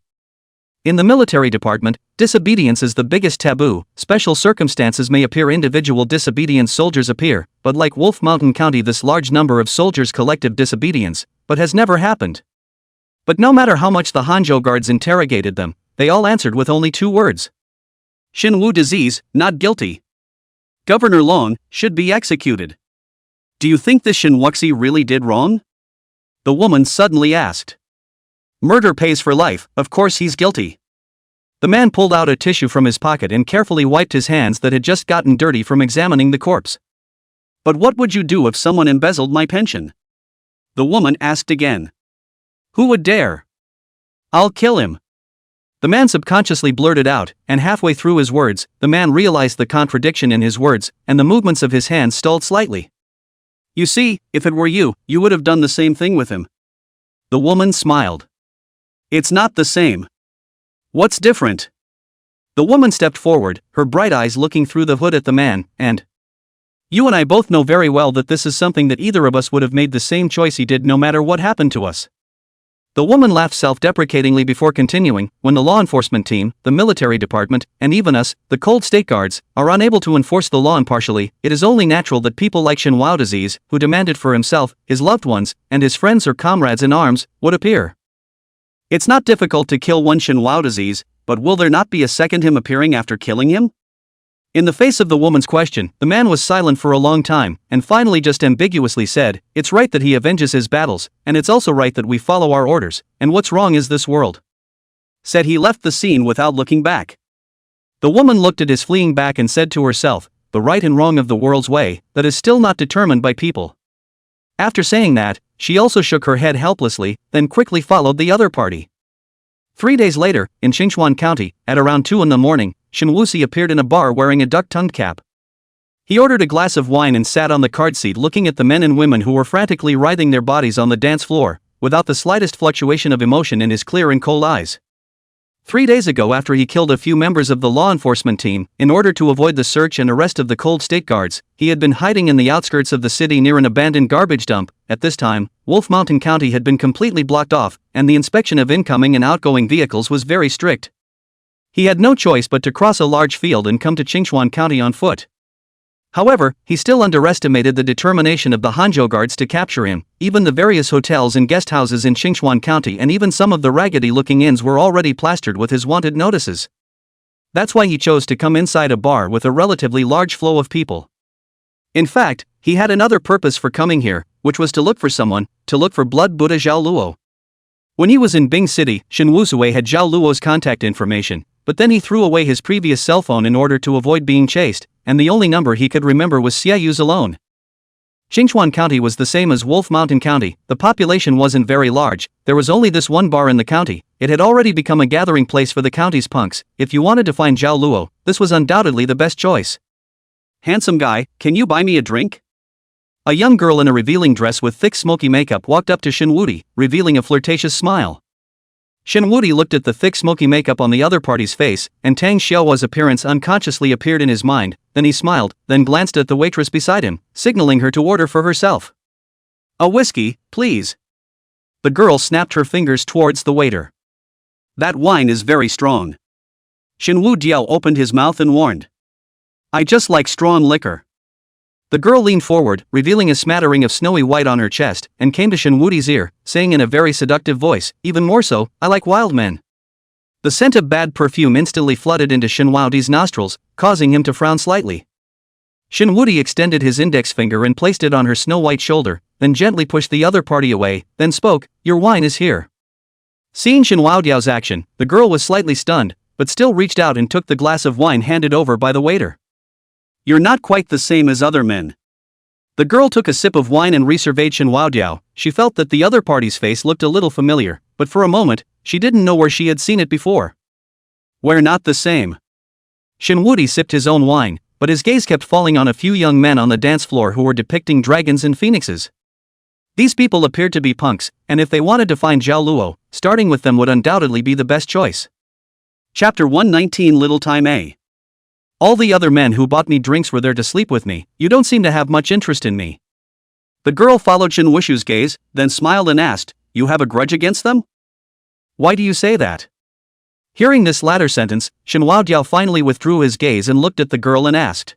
In the military department, disobedience is the biggest taboo. Special circumstances may appear individual disobedience soldiers appear, but like Wolf Mountain County this large number of soldiers collective disobedience, but has never happened. But no matter how much the Hanzhou guards interrogated them, they all answered with only 2 words. Shin Wu Disease, not guilty. Governor Long, should be executed. Do you think this Shin Wuxi really did wrong? The woman suddenly asked. Murder pays for life, of course he's guilty. The man pulled out a tissue from his pocket and carefully wiped his hands that had just gotten dirty from examining the corpse. But what would you do if someone embezzled my pension? The woman asked again. Who would dare? I'll kill him. The man subconsciously blurted out, and halfway through his words, the man realized the contradiction in his words, and the movements of his hands stalled slightly. You see, if it were you, you would have done the same thing with him. The woman smiled. It's not the same. What's different? The woman stepped forward, her bright eyes looking through the hood at the man, and you and I both know very well that this is something that either of us would have made the same choice he did no matter what happened to us. The woman laughed self-deprecatingly before continuing, when the law enforcement team, the military department, and even us, the cold state guards, are unable to enforce the law impartially, it is only natural that people like Shenhua Disease, who demanded for himself, his loved ones, and his friends or comrades in arms, would appear. It's not difficult to kill one Shenhua Disease, but will there not be a second him appearing after killing him? In the face of the woman's question, the man was silent for a long time, and finally just ambiguously said, "It's right that he avenges his battles, and it's also right that we follow our orders, and what's wrong is this world." Said he left the scene without looking back. The woman looked at his fleeing back and said to herself, "The right and wrong of the world's way, that is still not determined by people." After saying that, she also shook her head helplessly, then quickly followed the other party. 3 days later, in Xinchuan County, at around 2 in the morning, Shen Wuxi appeared in a bar wearing a duck-tongued cap. He ordered a glass of wine and sat on the card seat looking at the men and women who were frantically writhing their bodies on the dance floor, without the slightest fluctuation of emotion in his clear and cold eyes. 3 days ago, after he killed a few members of the law enforcement team, in order to avoid the search and arrest of the cold state guards, he had been hiding in the outskirts of the city near an abandoned garbage dump. At this time, Wolf Mountain County had been completely blocked off, and the inspection of incoming and outgoing vehicles was very strict. He had no choice but to cross a large field and come to Qingchuan County on foot. However, he still underestimated the determination of the Hanzhou guards to capture him. Even the various hotels and guest houses in Qingchuan County and even some of the raggedy-looking inns were already plastered with his wanted notices. That's why he chose to come inside a bar with a relatively large flow of people. In fact, he had another purpose for coming here, which was to look for someone, to look for Blood Buddha Zhao Luo. When he was in Bing City, Shen Wusui had Zhao Luo's contact information, but then he threw away his previous cell phone in order to avoid being chased, and the only number he could remember was Xiayu's alone. Qingchuan County was the same as Wolf Mountain County. The population wasn't very large, there was only this one bar in the county. It had already become a gathering place for the county's punks. If you wanted to find Zhao Luo, this was undoubtedly the best choice. "Handsome guy, can you buy me a drink?" A young girl in a revealing dress with thick smoky makeup walked up to Shen Wuti, revealing a flirtatious smile. Shen Wuti looked at the thick smoky makeup on the other party's face, and Tang Xiaohua's appearance unconsciously appeared in his mind. Then he smiled, then glanced at the waitress beside him, signaling her to order for herself. "A whiskey, please." The girl snapped her fingers towards the waiter. "That wine is very strong." Shen Wu Diao opened his mouth and warned. "I just like strong liquor." The girl leaned forward, revealing a smattering of snowy white on her chest, and came to Shen Wuti's ear, saying in a very seductive voice, "Even more so, I like wild men." The scent of bad perfume instantly flooded into Shen Wuti's nostrils, causing him to frown slightly. Shen Wuti extended his index finger and placed it on her snow-white shoulder, then gently pushed the other party away, then spoke, "Your wine is here." Seeing Shen Wudiao's action, the girl was slightly stunned, but still reached out and took the glass of wine handed over by the waiter. "You're not quite the same as other men." The girl took a sip of wine and resurveyed Shen Wudiao. She felt that the other party's face looked a little familiar, but for a moment, she didn't know where she had seen it before. "We're not the same." Shen Wuti sipped his own wine, but his gaze kept falling on a few young men on the dance floor who were depicting dragons and phoenixes. These people appeared to be punks, and if they wanted to find Zhao Luo, starting with them would undoubtedly be the best choice. Chapter 119 Little Time A. "All the other men who bought me drinks were there to sleep with me. You don't seem to have much interest in me." The girl followed Shen Wushu's gaze, then smiled and asked, "You have a grudge against them?" "Why do you say that?" Hearing this latter sentence, Shen Wudiao finally withdrew his gaze and looked at the girl and asked,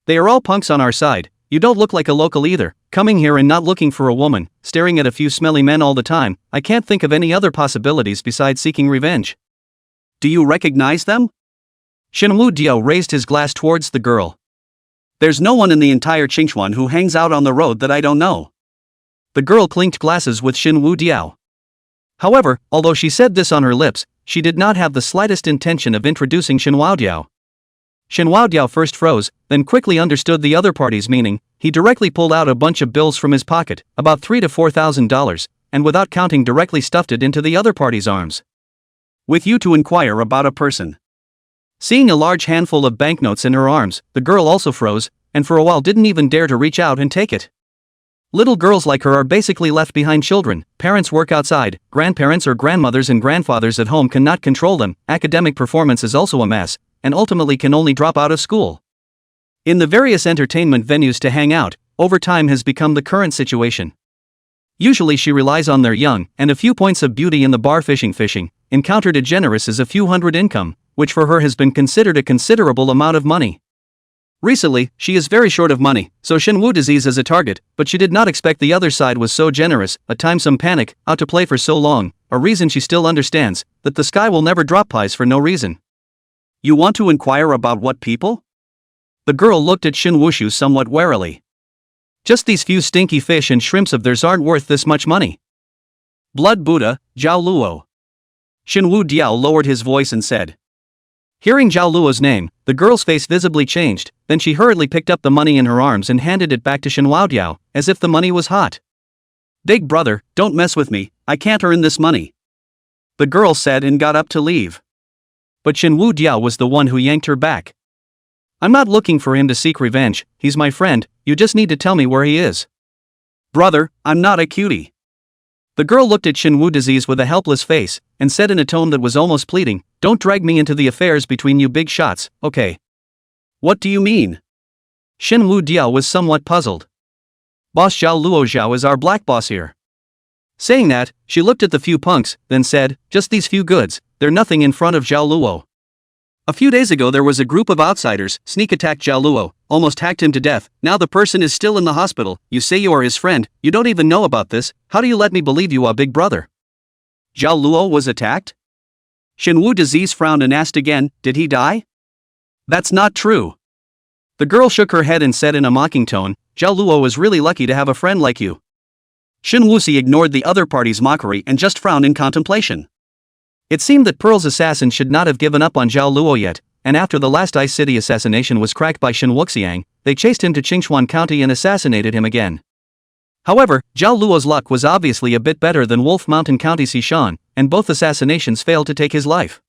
"They are all punks on our side. You don't look like a local either, coming here and not looking for a woman, staring at a few smelly men all the time. I can't think of any other possibilities besides seeking revenge. Do you recognize them?" Shen Wudiao raised his glass towards the girl. "There's no one in the entire Qingchuan who hangs out on the road that I don't know." The girl clinked glasses with Shen Wudiao. However, although she said this on her lips, she did not have the slightest intention of introducing Shen Wudiao. Shen Wudiao first froze, then quickly understood the other party's meaning. He directly pulled out a bunch of bills from his pocket, about $3,000 to $4,000, and without counting directly stuffed it into the other party's arms. "With you to inquire about a person." Seeing a large handful of banknotes in her arms, the girl also froze, and for a while didn't even dare to reach out and take it. Little girls like her are basically left behind children, parents work outside, grandparents or grandmothers and grandfathers at home cannot control them, academic performance is also a mess, and ultimately can only drop out of school. In the various entertainment venues to hang out, over time has become the current situation. Usually she relies on their young, and a few points of beauty in the bar fishing, encountered a generous as a few hundred income, which for her has been considered a considerable amount of money. Recently, she is very short of money, so Shenwu disease as a target, but she did not expect the other side was so generous, a time some panic, out to play for so long, a reason she still understands, that the sky will never drop pies for no reason. You want to inquire about what people? The girl looked at Shinwushu somewhat warily. Just these few stinky fish and shrimps of theirs aren't worth this much money. Blood Buddha, Zhao Luo. Shinwu Diao lowered his voice and said. Hearing Zhao Luo's name, the girl's face visibly changed, then she hurriedly picked up the money in her arms and handed it back to Shinwao Diao, as if the money was hot. Big brother, don't mess with me, I can't earn this money. The girl said and got up to leave. But Shinwu Diao was the one who yanked her back. I'm not looking for him to seek revenge, he's my friend, you just need to tell me where he is. Brother, I'm not a cutie. The girl looked at Shinwu disease with a helpless face, and said in a tone that was almost pleading, don't drag me into the affairs between you big shots, okay? What do you mean? Shinwu Diao was somewhat puzzled. Boss Zhao Luo Zhao is our black boss here. Saying that, she looked at the few punks, then said, just these few goods, they're nothing in front of Zhao Luo. A few days ago there was a group of outsiders, sneak attacked Zhao Luo, almost hacked him to death, now the person is still in the hospital, you say you are his friend, you don't even know about this, how do you let me believe you are big brother? Zhao Luo was attacked? Shinwu disease frowned and asked again, did he die? That's not true. The girl shook her head and said in a mocking tone, Zhao Luo was really lucky to have a friend like you. Shinwusi ignored the other party's mockery and just frowned in contemplation. It seemed that Pearl's assassin should not have given up on Zhao Luo yet, and after the last Ice City assassination was cracked by Shen Wuxiang, they chased him to Qingchuan County and assassinated him again. However, Zhao Luo's luck was obviously a bit better than Wolf Mountain County Xishan, and both assassinations failed to take his life.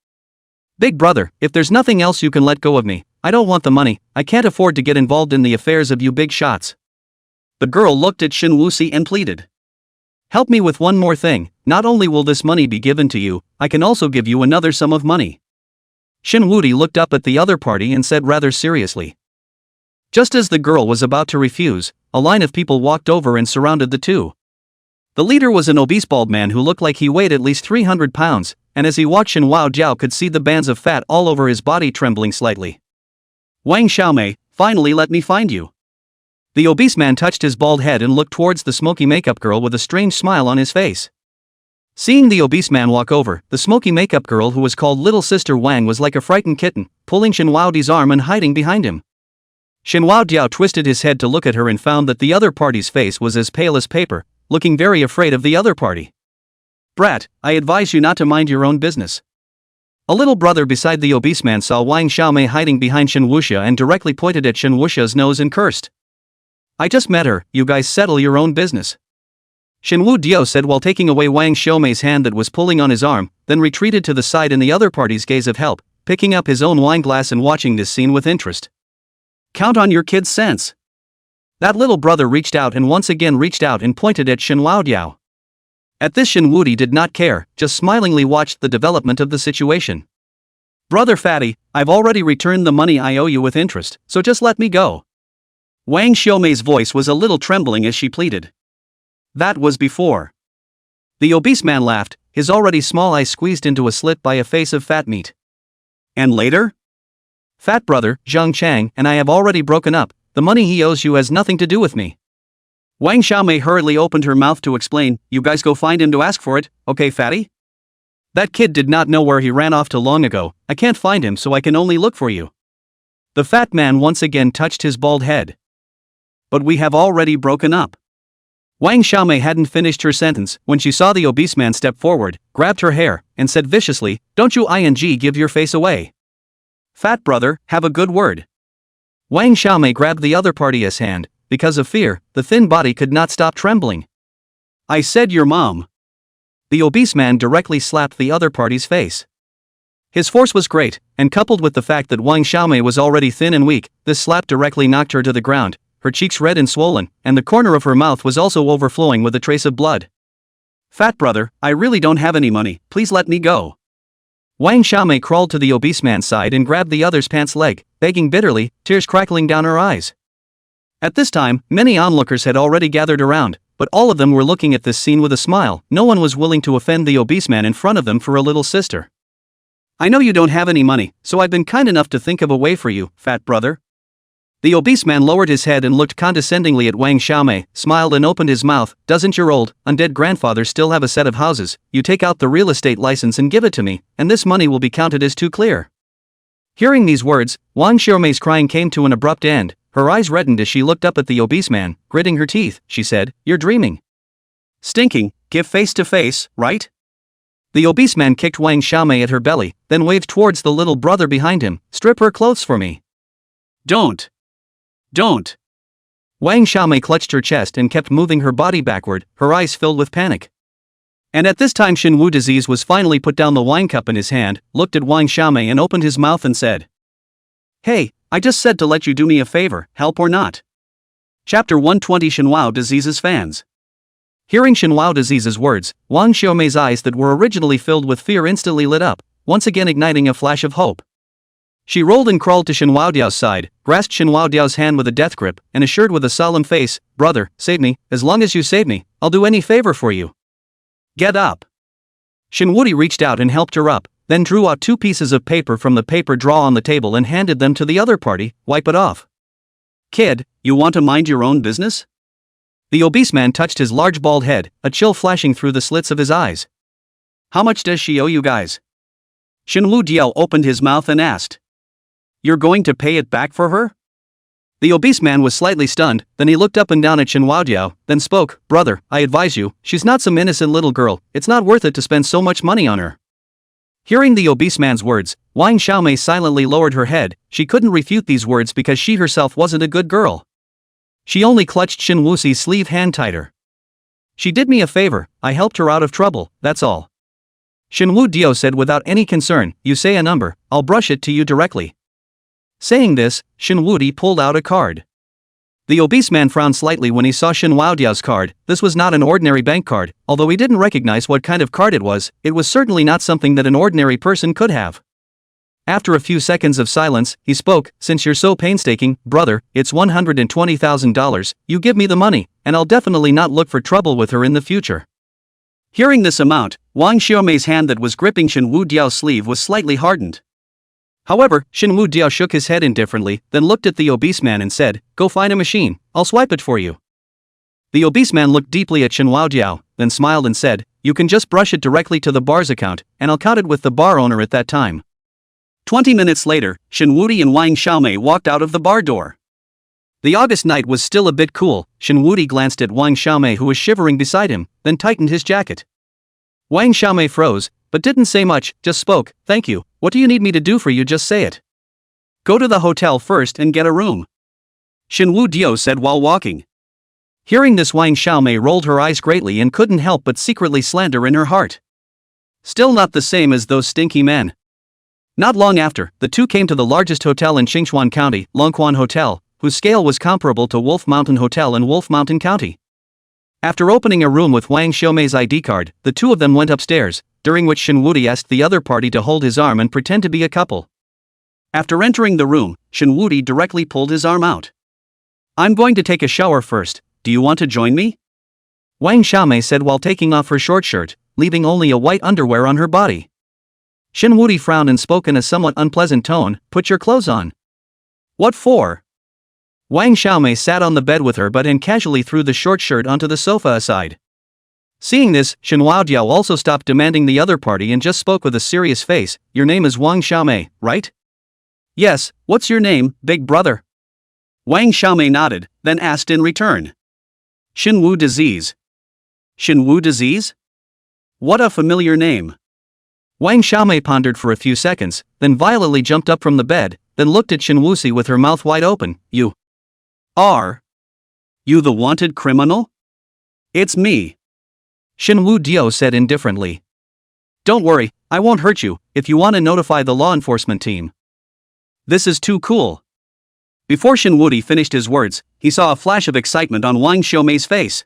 Big brother, if there's nothing else you can let go of me, I don't want the money, I can't afford to get involved in the affairs of you big shots. The girl looked at Shen Wuxi and pleaded. Help me with one more thing, not only will this money be given to you, I can also give you another sum of money. Shen Wudi looked up at the other party and said rather seriously. Just as the girl was about to refuse, a line of people walked over and surrounded the two. The leader was an obese bald man who looked like he weighed at least 300 pounds, and as he watched Shen Wao Jiao could see the bands of fat all over his body trembling slightly. Wang Xiaomei, finally let me find you. The obese man touched his bald head and looked towards the smoky makeup girl with a strange smile on his face. Seeing the obese man walk over, the smoky makeup girl who was called Little Sister Wang was like a frightened kitten, pulling Shen Waodi's arm and hiding behind him. Shen Wao Diao twisted his head to look at her and found that the other party's face was as pale as paper, looking very afraid of the other party. Brat, I advise you not to mind your own business. A little brother beside the obese man saw Wang Xiaomei hiding behind Shen Wuxia and directly pointed at Shen Wuxia's nose and cursed. I just met her, you guys settle your own business. Shen Wu Dio said while taking away Wang Xiaomei's hand that was pulling on his arm, then retreated to the side in the other party's gaze of help, picking up his own wine glass and watching this scene with interest. Count on your kid's sense. That little brother reached out and once again reached out and pointed at Shen Wao Diao. At this Shen Wudi did not care, just smilingly watched the development of the situation. Brother Fatty, I've already returned the money I owe you with interest, so just let me go. Wang Xiaomei's voice was a little trembling as she pleaded. That was before. The obese man laughed, his already small eyes squeezed into a slit by a face of fat meat. And later? Fat brother, Zhang Chang, and I have already broken up, the money he owes you has nothing to do with me. Wang Xiaomei hurriedly opened her mouth to explain, you guys go find him to ask for it, okay fatty? That kid did not know where he ran off to long ago, I can't find him so I can only look for you. The fat man once again touched his bald head. But we have already broken up. Wang Xiaomei hadn't finished her sentence when she saw the obese man step forward, grabbed her hair, and said viciously, don't you give your face away. Fat brother, have a good word. Wang Xiaomei grabbed the other party's hand, because of fear, the thin body could not stop trembling. I said your mom. The obese man directly slapped the other party's face. His force was great, and coupled with the fact that Wang Xiaomei was already thin and weak, this slap directly knocked her to the ground. her cheeks red and swollen, and the corner of her mouth was also overflowing with a trace of blood. "Fat brother, I really don't have any money, please let me go." Wang Xiaomei crawled to the obese man's side and grabbed the other's pants leg, begging bitterly, tears crackling down her eyes. At this time, many onlookers had already gathered around, but all of them were looking at this scene with a smile. No one was willing to offend the obese man in front of them for a little sister. "I know you don't have any money, so I've been kind enough to think of a way for you, fat brother." The obese man lowered his head and looked condescendingly at Wang Xiaomei, smiled and opened his mouth. "Doesn't your old, undead grandfather still have a set of houses? You take out the real estate license and give it to me, and this money will be counted as too clear." Hearing these words, Wang Xiaomei's crying came to an abrupt end. Her eyes reddened as she looked up at the obese man. Gritting her teeth, she said, "You're dreaming. Stinking, give face to face, right?" The obese man kicked Wang Xiaomei at her belly, then waved towards the little brother behind him. "Strip her clothes for me." Don't. Wang Xiaomei clutched her chest and kept moving her body backward, her eyes filled with panic. And at this time Xinwu Disease was finally put down the wine cup in his hand, looked at Wang Xiaomei and opened his mouth and said, "Hey, I just said to let you do me a favor, help or not." Chapter 120 Xinwu Disease's fans. Hearing Xinwu Disease's words, Wang Xiaomei's eyes that were originally filled with fear instantly lit up, once again igniting a flash of hope. She rolled and crawled to Xinwu Diao's side, grasped Xinwu Diao's hand with a death grip, and assured with a solemn face, "Brother, save me. As long as you save me, I'll do any favor for you. Get up." Xinwu reached out and helped her up, then drew out 2 pieces of paper from the paper drawer on the table and handed them to the other party. "Wipe it off. Kid, you want to mind your own business?" The obese man touched his large bald head, a chill flashing through the slits of his eyes. "How much does she owe you guys?" Xinwu Diao opened his mouth and asked. "You're going to pay it back for her?" The obese man was slightly stunned, then he looked up and down at Xinwu Diao, then spoke, "Brother, I advise you, she's not some innocent little girl, it's not worth it to spend so much money on her." Hearing the obese man's words, Wang Xiaomei silently lowered her head. She couldn't refute these words because she herself wasn't a good girl. She only clutched Xinwu's sleeve hand tighter. "She did me a favor, I helped her out of trouble, that's all." Xinwu Diao said without any concern, "You say a number, I'll brush it to you directly." Saying this, Xinwu pulled out a card. The obese man frowned slightly when he saw Xinwu Diao's card. This was not an ordinary bank card, although he didn't recognize what kind of card it was certainly not something that an ordinary person could have. After a few seconds of silence, he spoke, "Since you're so painstaking, brother, it's $120,000, you give me the money, and I'll definitely not look for trouble with her in the future." Hearing this amount, Wang Xiaomei's hand that was gripping Xinwu Diao's sleeve was slightly hardened. However, Xinwu Diao shook his head indifferently, then looked at the obese man and said, "Go find a machine, I'll swipe it for you." The obese man looked deeply at Xinwu Diao, then smiled and said, "You can just brush it directly to the bar's account, and I'll count it with the bar owner at that time." 20 minutes later, Xinwu and Wang Xiaomei walked out of the bar door. The August night was still a bit cool. Xinwu glanced at Wang Xiaomei who was shivering beside him, then tightened his jacket. Wang Xiaomei froze, but didn't say much, just spoke, "Thank you, what do you need me to do for you, just say it." "Go to the hotel first and get a room," Xinwu Diao said while walking. Hearing this, Wang Xiaomei rolled her eyes greatly and couldn't help but secretly slander in her heart. Still not the same as those stinky men. Not long after, the two came to the largest hotel in Qingchuan County, Longquan Hotel, whose scale was comparable to Wolf Mountain Hotel in Wolf Mountain County. After opening a room with Wang Xiaomei's ID card, the two of them went upstairs, during which Xinwu asked the other party to hold his arm and pretend to be a couple. After entering the room, Xinwu directly pulled his arm out. "I'm going to take a shower first, do you want to join me?" Wang Xiaomei said while taking off her short shirt, leaving only a white underwear on her body. Xinwu frowned and spoke in a somewhat unpleasant tone, "Put your clothes on." "What for?" Wang Xiaomei sat on the bed with her but and casually threw the short shirt onto the sofa aside. Seeing this, Xinwu Diao also stopped demanding the other party and just spoke with a serious face, "Your name is Wang Xiaomei, right?" "Yes, what's your name, big brother?" Wang Xiaomei nodded, then asked in return. "Xinwu Disease." "Xinwu Disease? What a familiar name." Wang Xiaomei pondered for a few seconds, then violently jumped up from the bed, then looked at Xinwu with her mouth wide open. Are you the wanted criminal?" "It's me," Xinwu Diao said indifferently. "Don't worry, I won't hurt you, if you want to notify the law enforcement team." "This is too cool." Before Shinwudi finished his words, he saw a flash of excitement on Wang Xiaomei's face.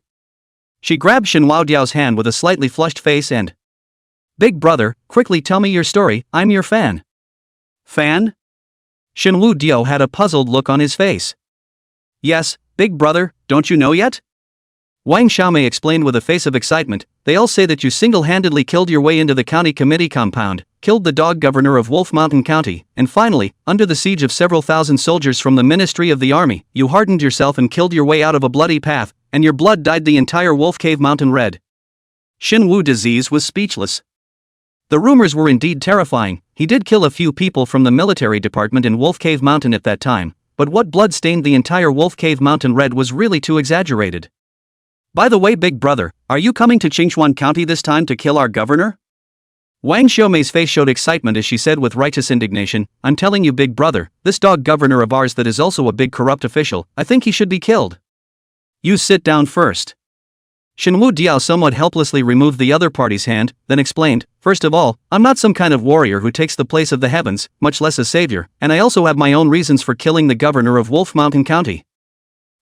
She grabbed Shin Diao's hand with a slightly flushed face and, "Big brother, quickly tell me your story, I'm your fan." "Fan?" Shin Diao had a puzzled look on his face. "Yes, big brother, don't you know yet?" Wang Xiaomei explained with a face of excitement. "They all say that you single-handedly killed your way into the county committee compound, killed the dog governor of Wolf Mountain County, and finally, under the siege of several thousand soldiers from the Ministry of the Army, you hardened yourself and killed your way out of a bloody path, and your blood dyed the entire Wolf Cave Mountain red." Shin Disease was speechless. The rumors were indeed terrifying. He did kill a few people from the military department in Wolf Cave Mountain at that time, but what blood stained the entire Wolf Cave Mountain red was really too exaggerated. "By the way, big brother, are you coming to Qingchuan County this time to kill our governor?" Wang Xiaomei's face showed excitement as she said with righteous indignation, "I'm telling you, big brother, this dog governor of ours that is also a big corrupt official, I think he should be killed." "You sit down first." Shinwu Diao somewhat helplessly removed the other party's hand, then explained, "First of all, I'm not some kind of warrior who takes the place of the heavens, much less a savior, and I also have my own reasons for killing the governor of Wolf Mountain County.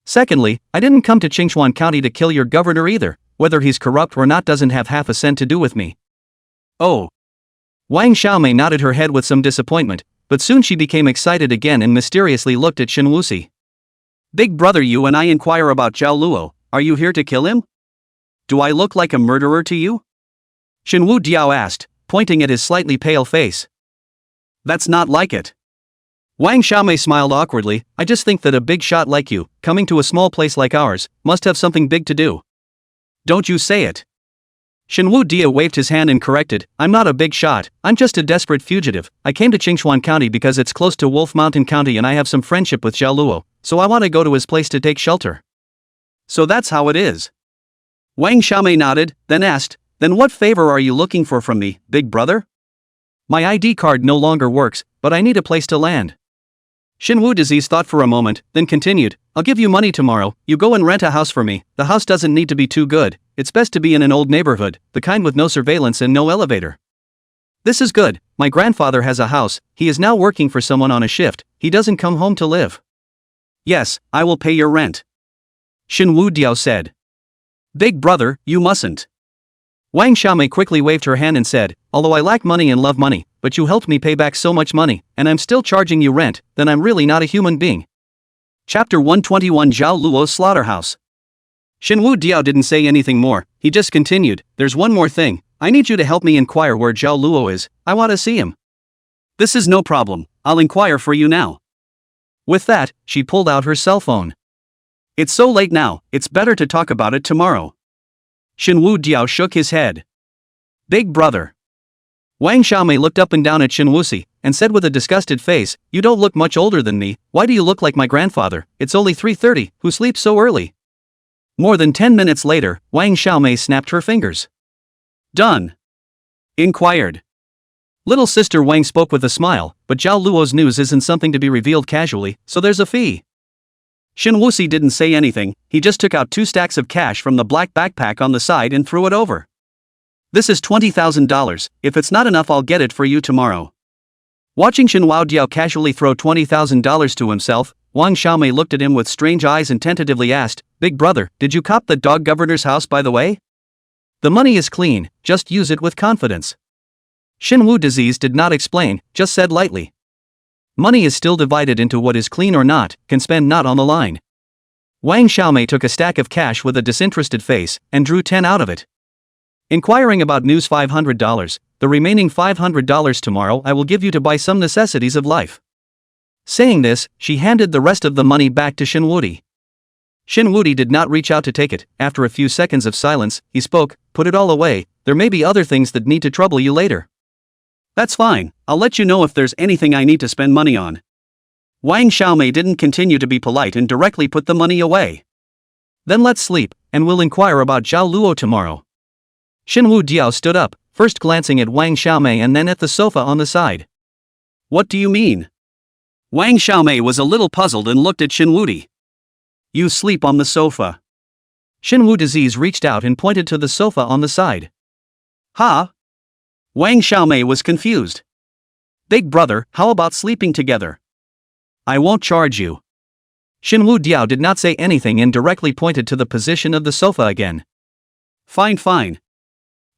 Secondly, I didn't come to Qingchuan County to kill your governor either. Whether he's corrupt or not doesn't have half a cent to do with me." "Oh." Wang Xiaomei nodded her head with some disappointment, but soon she became excited again and mysteriously looked at Shin Wuxi. "Big brother, you and I inquire about Zhao Luo. Are you here to kill him? Do I look like a murderer to you?" Shinwu Diao asked, pointing at his slightly pale face. "That's not like it." Wang Xiaomei smiled awkwardly. "I just think that a big shot like you, coming to a small place like ours, must have something big to do." "Don't you say it." Shinwu Dia waved his hand and corrected, "I'm not a big shot, I'm just a desperate fugitive. I came to Qingchuan County because it's close to Wolf Mountain County and I have some friendship with Zhao Luo, so I want to go to his place to take shelter." "So that's how it is." Wang Xiaomei nodded, then asked, "Then what favor are you looking for from me, big brother?" "My ID card no longer works, but I need a place to land." Shinwu Disease thought for a moment, then continued, "I'll give you money tomorrow, you go and rent a house for me. The house doesn't need to be too good, it's best to be in an old neighborhood, the kind with no surveillance and no elevator." "This is good, my grandfather has a house, he is now working for someone on a shift, he doesn't come home to live." "Yes, I will pay your rent," Shinwu Diao said. "Big brother, you mustn't." Wang Xiaomei quickly waved her hand and said, "Although I lack money and love money, but you helped me pay back so much money, and I'm still charging you rent, then I'm really not a human being." Chapter 121 Zhao Luo's Slaughterhouse. Shinwu Diao didn't say anything more, he just continued, "There's one more thing, I need you to help me inquire where Zhao Luo is, I want to see him." "This is no problem, I'll inquire for you now." With that, she pulled out her cell phone. "It's so late now, it's better to talk about it tomorrow." Shinwu Diao shook his head. "Big brother." Wang Xiaomei looked up and down at Shin Wuxi, and said with a disgusted face, "You don't look much older than me, why do you look like my grandfather? It's only 3:30, who sleeps so early?" More than 10 minutes later, Wang Xiaomei snapped her fingers. "Done." Inquired. Little sister Wang spoke with a smile, "But Zhao Luo's news isn't something to be revealed casually, so there's a fee." Shin Wuxi didn't say anything, he just took out 2 stacks of cash from the black backpack on the side and threw it over. "This is $20,000, if it's not enough I'll get it for you tomorrow." Watching Shin Diao casually throw $20,000 to himself, Wang Xiaomei looked at him with strange eyes and tentatively asked, "Big brother, did you cop the dog governor's house by the way? The money is clean, just use it with confidence." Shinwu Disease did not explain, just said lightly, "Money is still divided into what is clean or not, can spend not on the line." Wang Xiaomei took a stack of cash with a disinterested face, and drew 10 out of it. Inquiring about news $500, the remaining $500 tomorrow I will give you to buy some necessities of life. Saying this, she handed the rest of the money back to Shinwudi. Shinwudi did not reach out to take it. After a few seconds of silence, he spoke, "Put it all away, there may be other things that need to trouble you later." "That's fine, I'll let you know if there's anything I need to spend money on." Wang Xiaomei didn't continue to be polite and directly put the money away. "Then let's sleep, and we'll inquire about Zhao Luo tomorrow." Shinwu Diao stood up, first glancing at Wang Xiaomei and then at the sofa on the side. "What do you mean?" Wang Xiaomei was a little puzzled and looked at Shinwudi. "You sleep on the sofa." Shinwu Disease reached out and pointed to the sofa on the side. "Huh?" Wang Xiaomei was confused. "Big brother, how about sleeping together?" "I won't charge you." Shinwu Diao did not say anything and directly pointed to the position of the sofa again. Fine, fine.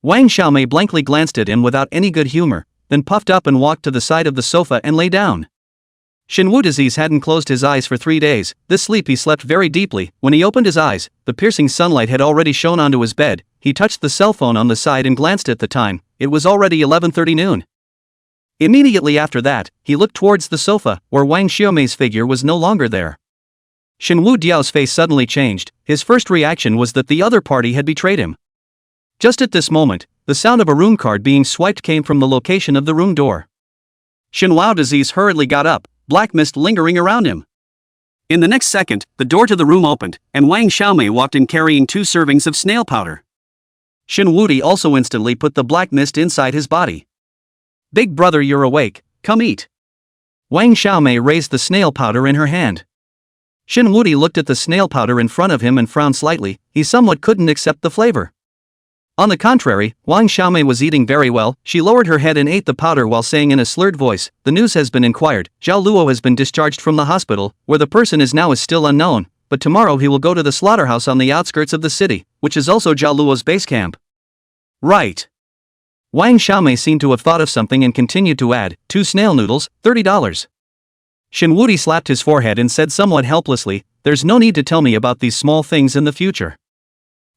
Wang Xiaomei blankly glanced at him without any good humor, then puffed up and walked to the side of the sofa and lay down. Shinwu Disease hadn't closed his eyes for 3 days. This sleep he slept very deeply. When he opened his eyes, the piercing sunlight had already shone onto his bed. He touched the cell phone on the side and glanced at the time. It was already 11:30 noon. Immediately after that, he looked towards the sofa, where Wang Xiaomei's figure was no longer there. Shinwu Diao's face suddenly changed. His first reaction was that the other party had betrayed him. Just at this moment, the sound of a room card being swiped came from the location of the room door. Shinwu Disease hurriedly got up, black mist lingering around him. In the next second, the door to the room opened, and Wang Xiaomei walked in carrying 2 servings of snail powder. Shinwu Di also instantly put the black mist inside his body. "Big brother, you're awake, come eat." Wang Xiaomei raised the snail powder in her hand. Shinwu Di looked at the snail powder in front of him and frowned slightly. He somewhat couldn't accept the flavor. On the contrary, Wang Xiaomei was eating very well. She lowered her head and ate the powder while saying in a slurred voice, "The news has been inquired. Zhao Luo has been discharged from the hospital. Where the person is now is still unknown, but tomorrow he will go to the slaughterhouse on the outskirts of the city, which is also Zhao Luo's base camp." Right. Wang Xiaomei seemed to have thought of something and continued to add, 2 snail noodles, $30. Shinwu Di slapped his forehead and said somewhat helplessly, "There's no need to tell me about these small things in the future."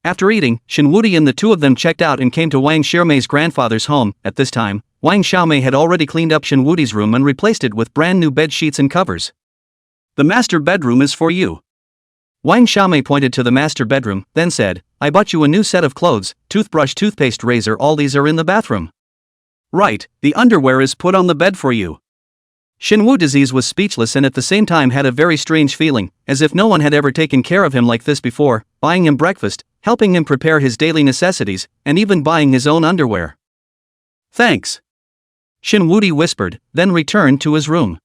After eating, Shinwu Di and the 2 of them checked out and came to Wang Xiaomei's grandfather's home. At this time, Wang Xiaomei had already cleaned up Shinwu Di's room and replaced it with brand new bed sheets and covers. "The master bedroom is for you." Wang Xiaomei pointed to the master bedroom, then said, "I bought you a new set of clothes, toothbrush, toothpaste, razor, all these are in the bathroom." "Right, the underwear is put on the bed for you." Shinwu Disease was speechless and at the same time had a very strange feeling, as if no one had ever taken care of him like this before, buying him breakfast, helping him prepare his daily necessities, and even buying his own underwear. "Thanks," Shinwu Di whispered, then returned to his room.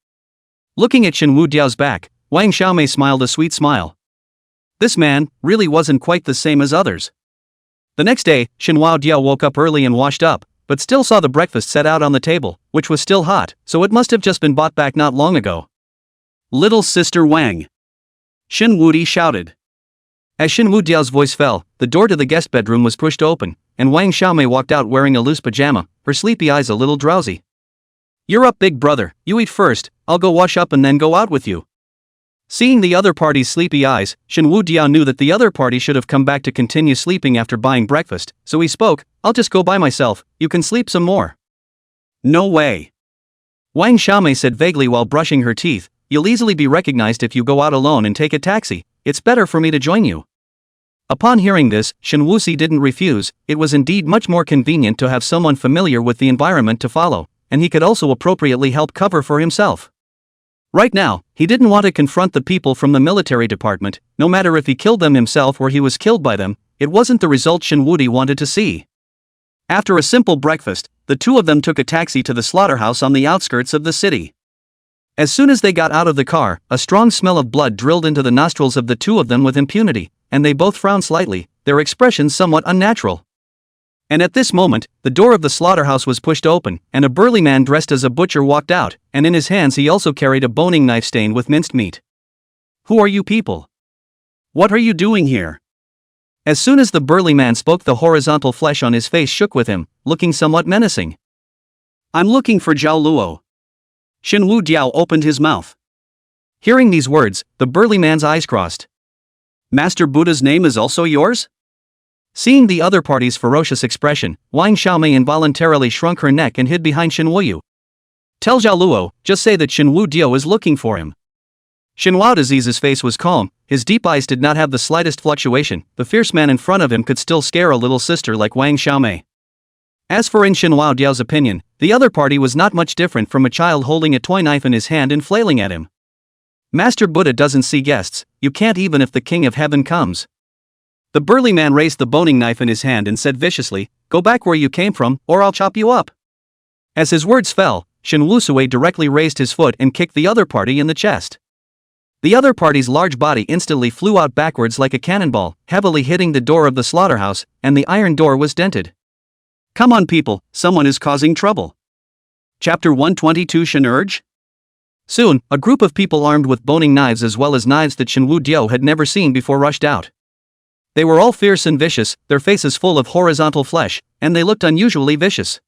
Looking at Shinwu Diao's back, Wang Xiaomei smiled a sweet smile. This man really wasn't quite the same as others. The next day, Shinwu Diao woke up early and washed up, but still saw the breakfast set out on the table, which was still hot, so it must have just been bought back not long ago. "Little sister Wang," Shinwu Di shouted. As Shinwu Diao's voice fell, the door to the guest bedroom was pushed open, and Wang Xiaomei walked out wearing a loose pajama, her sleepy eyes a little drowsy. "You're up, big brother, you eat first, I'll go wash up and then go out with you." Seeing the other party's sleepy eyes, Shinwu Diao knew that the other party should have come back to continue sleeping after buying breakfast, so he spoke, "I'll just go by myself, you can sleep some more." "No way," Wang Xiaomei said vaguely while brushing her teeth, "You'll easily be recognized if you go out alone and take a taxi, it's better for me to join you." Upon hearing this, Shinwu Si didn't refuse. It was indeed much more convenient to have someone familiar with the environment to follow, and he could also appropriately help cover for himself. Right now, he didn't want to confront the people from the military department. No matter if he killed them himself or he was killed by them, it wasn't the result Shinwu Di wanted to see. After a simple breakfast, the 2 of them took a taxi to the slaughterhouse on the outskirts of the city. As soon as they got out of the car, a strong smell of blood drilled into the nostrils of the 2 of them with impunity, and they both frowned slightly, their expressions somewhat unnatural. And at this moment, the door of the slaughterhouse was pushed open, and a burly man dressed as a butcher walked out, and in his hands he also carried a boning knife stained with minced meat. "Who are you people? What are you doing here?" As soon as the burly man spoke, the horizontal flesh on his face shook with him, looking somewhat menacing. "I'm looking for Zhao Luo." Shinwu Diao opened his mouth. Hearing these words, the burly man's eyes crossed. "Master Buddha's name is also yours?" Seeing the other party's ferocious expression, Wang Xiaomei involuntarily shrunk her neck and hid behind Shinwu Yu. "Tell Zhao Luo, just say that Shinwu Diao is looking for him." Shinwu Disease's face was calm, his deep eyes did not have the slightest fluctuation. The fierce man in front of him could still scare a little sister like Wang Xiaomei. As for in Shinwu Diao's opinion, the other party was not much different from a child holding a toy knife in his hand and flailing at him. Master Buddha doesn't see guests, you can't even if the King of Heaven comes. The burly man raised the boning knife in his hand and said viciously, "Go back where you came from, or I'll chop you up." As his words fell, Shinwu Sui directly raised his foot and kicked the other party in the chest. The other party's large body instantly flew out backwards like a cannonball, heavily hitting the door of the slaughterhouse, and the iron door was dented. "Come on people, someone is causing trouble." Chapter 122 Shin Urge? Soon, a group of people armed with boning knives as well as knives that Shenwu Diao had never seen before rushed out. They were all fierce and vicious, their faces full of horizontal flesh, and they looked unusually vicious.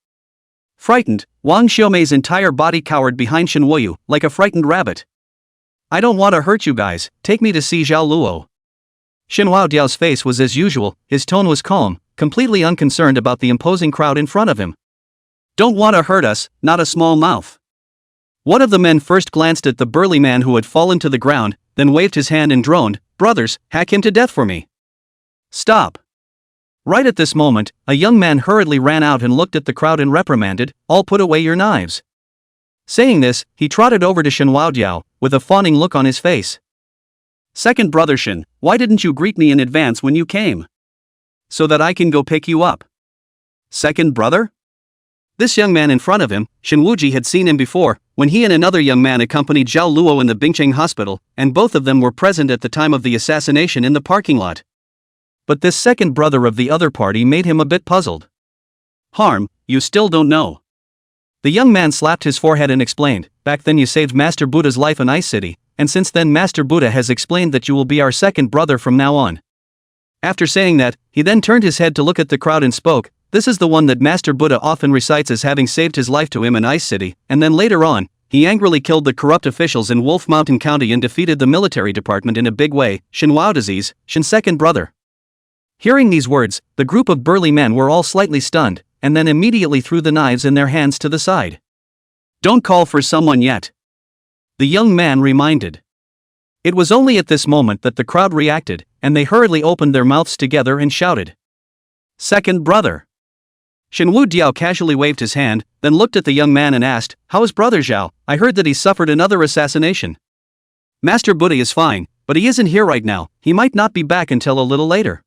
Frightened, Wang Xiaomei's entire body cowered behind Shen Wuyu, like a frightened rabbit. "I don't want to hurt you guys, take me to see Zhao Luo." Shen Diao's face was as usual, his tone was calm, completely unconcerned about the imposing crowd in front of him. "Don't want to hurt us, not a small mouth." One of the men first glanced at the burly man who had fallen to the ground, then waved his hand and droned, "Brothers, hack him to death for me." "Stop." Right at this moment, a young man hurriedly ran out and looked at the crowd and reprimanded, "All put away your knives." Saying this, he trotted over to Shen Diao, with a fawning look on his face. "Second brother Shen, why didn't you greet me in advance when you came? So that I can go pick you up." "Second brother?" This young man in front of him, Shen Wuji had seen him before, when he and another young man accompanied Zhao Luo in the Bingcheng hospital, and both of them were present at the time of the assassination in the parking lot. But this second brother of the other party made him a bit puzzled. "Harm, you still don't know." The young man slapped his forehead and explained, "Back then you saved Master Buddha's life in Ice City, and since then Master Buddha has explained that you will be our second brother from now on." After saying that, he then turned his head to look at the crowd and spoke, "This is the one that Master Buddha often recites as having saved his life to him in Ice City, and then later on, he angrily killed the corrupt officials in Wolf Mountain County and defeated the military department in a big way, Shen Wao disease, Shen's second brother." Hearing these words, the group of burly men were all slightly stunned, and then immediately threw the knives in their hands to the side. "Don't call for someone yet," the young man reminded. It was only at this moment that the crowd reacted, and they hurriedly opened their mouths together and shouted, "Second brother!" Shen Wu Diao casually waved his hand, then looked at the young man and asked, "How is brother Zhao? I heard that he suffered another assassination." "Master Buddha is fine, but he isn't here right now, he might not be back until a little later."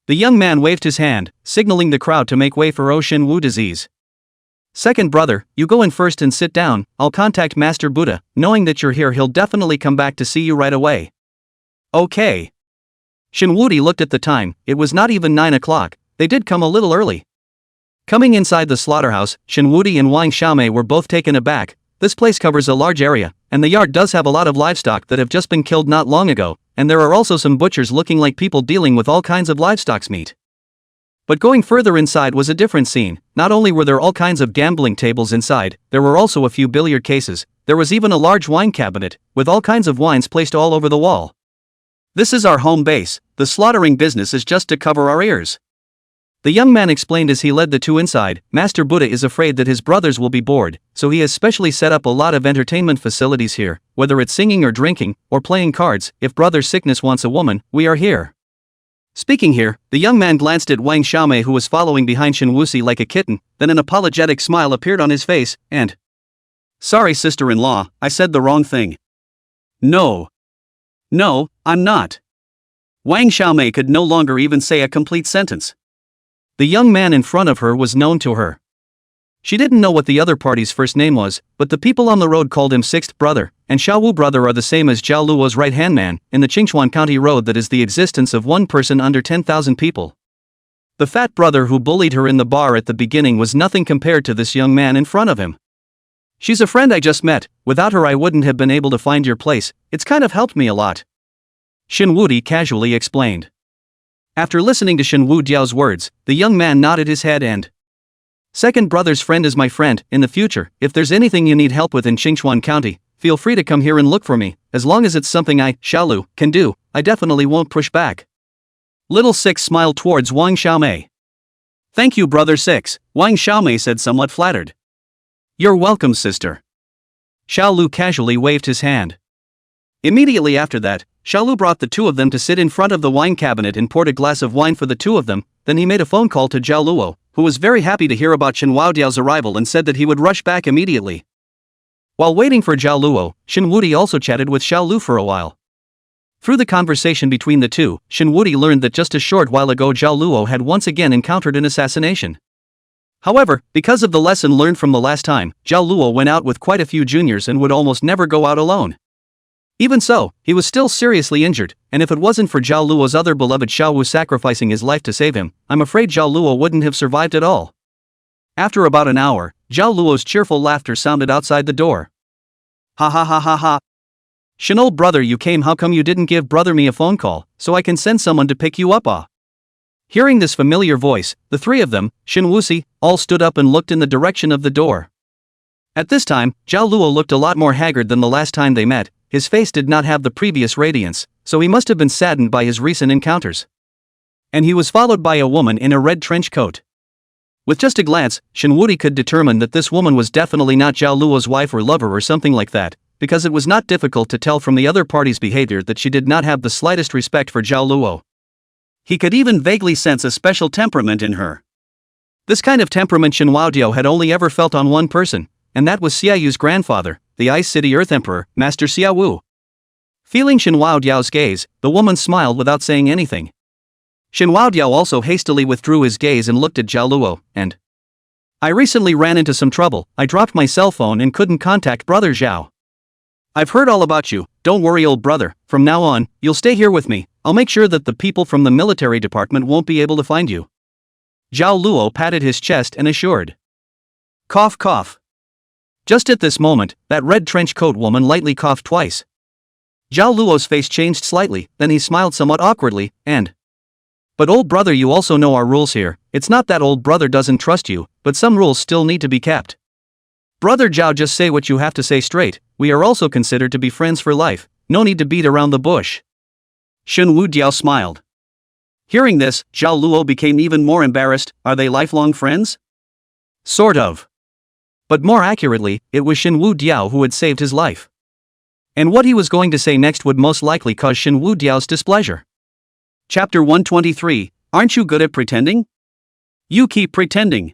The young man waved his hand, signaling the crowd to make way for Shen Wu disease. "Second brother, you go in first and sit down, I'll contact Master Buddha, knowing that you're here he'll definitely come back to see you right away." "Okay." Shen Wudi looked at the time, it was not even 9 o'clock, they did come a little early. Coming inside the slaughterhouse, Shen Wudi and Wang Xiaomei were both taken aback. This place covers a large area, and the yard does have a lot of livestock that have just been killed not long ago, and there are also some butchers looking like people dealing with all kinds of livestock's meat. But going further inside was a different scene. Not only were there all kinds of gambling tables inside, there were also a few billiard cases, there was even a large wine cabinet, with all kinds of wines placed all over the wall. "This is our home base, the slaughtering business is just to cover our ears," the young man explained as he led the two inside. "Master Buddha is afraid that his brothers will be bored, so he has specially set up a lot of entertainment facilities here, whether it's singing or drinking, or playing cards. If brother sickness wants a woman, we are here." Speaking here, the young man glanced at Wang Xiaomei who was following behind Shen Wuxi like a kitten, then an apologetic smile appeared on his face, and, "Sorry sister-in-law, I said the wrong thing." No, I'm not." Wang Xiaomei could no longer even say a complete sentence. The young man in front of her was known to her. She didn't know what the other party's first name was, but the people on the road called him sixth brother, and Xiao Wu brother are the same as Zhao Luo's right-hand man, in the Qingchuan County road that is the existence of one person under 10,000 people. The fat brother who bullied her in the bar at the beginning was nothing compared to this young man in front of him. "She's a friend I just met, without her I wouldn't have been able to find your place, it's kind of helped me a lot," Shen Wudi casually explained. After listening to Shen Wu Diao's words, the young man nodded his head and, "Second brother's friend is my friend. In the future, if there's anything you need help with in Qingchuan County, feel free to come here and look for me. As long as it's something I, Xiaolu, can do, I definitely won't push back." Little Six smiled towards Wang Xiaomei. "Thank you brother Six," Wang Xiaomei said somewhat flattered. "You're welcome sister." Xiaolu casually waved his hand. Immediately after that, Xiaolu brought the two of them to sit in front of the wine cabinet and poured a glass of wine for the two of them. Then he made a phone call to Zhao Luo, who was very happy to hear about Shen Diao's arrival and said that he would rush back immediately. While waiting for Zhao Luo, Shen Wudi also chatted with Xiao Lu for a while. Through the conversation between the two, Shen Wudi learned that just a short while ago Zhao Luo had once again encountered an assassination. However, because of the lesson learned from the last time, Zhao Luo went out with quite a few juniors and would almost never go out alone. Even so, he was still seriously injured, and if it wasn't for Zhao Luo's other beloved Xiao Wu sacrificing his life to save him, I'm afraid Zhao Luo wouldn't have survived at all. After about an hour, Zhao Luo's cheerful laughter sounded outside the door. Ha ha ha ha ha. Shin, old brother, you came. How come you didn't give brother me a phone call, so I can send someone to pick you up? Ah. Hearing this familiar voice, the three of them, Shin Wuxi, all stood up and looked in the direction of the door. At this time, Zhao Luo looked a lot more haggard than the last time they met. His face did not have the previous radiance, so he must have been saddened by his recent encounters. And he was followed by a woman in a red trench coat. With just a glance, Shin Wuxi could determine that this woman was definitely not Zhao Luo's wife or lover or something like that, because it was not difficult to tell from the other party's behavior that she did not have the slightest respect for Zhao Luo. He could even vaguely sense a special temperament in her. This kind of temperament Shin Wudiao had only ever felt on one person, and that was Xiaoyu's grandfather, the Ice City Earth Emperor, Master Xiao Wu. Feeling Shin Wudiao's gaze, the woman smiled without saying anything. Shin Wudiao also hastily withdrew his gaze and looked at Zhao Luo, and I recently ran into some trouble. I dropped my cell phone and couldn't contact brother Zhao. I've heard all about you. Don't worry, old brother, from now on, you'll stay here with me. I'll make sure that the people from the military department won't be able to find you. Zhao Luo patted his chest and assured. Cough cough. Just at this moment, that red trench coat woman lightly coughed twice. Zhao Luo's face changed slightly, then he smiled somewhat awkwardly, and but old brother, you also know our rules here. It's not that old brother doesn't trust you, but some rules still need to be kept. Brother Zhao, just say what you have to say straight. We are also considered to be friends for life. No need to beat around the bush. Shin Wudiao smiled. Hearing this, Zhao Luo became even more embarrassed. Are they lifelong friends? Sort of. But more accurately, it was Shin Wudiao who had saved his life. And what he was going to say next would most likely cause Shin Wudiao's displeasure. Chapter 123, Aren't you good at pretending? You keep pretending.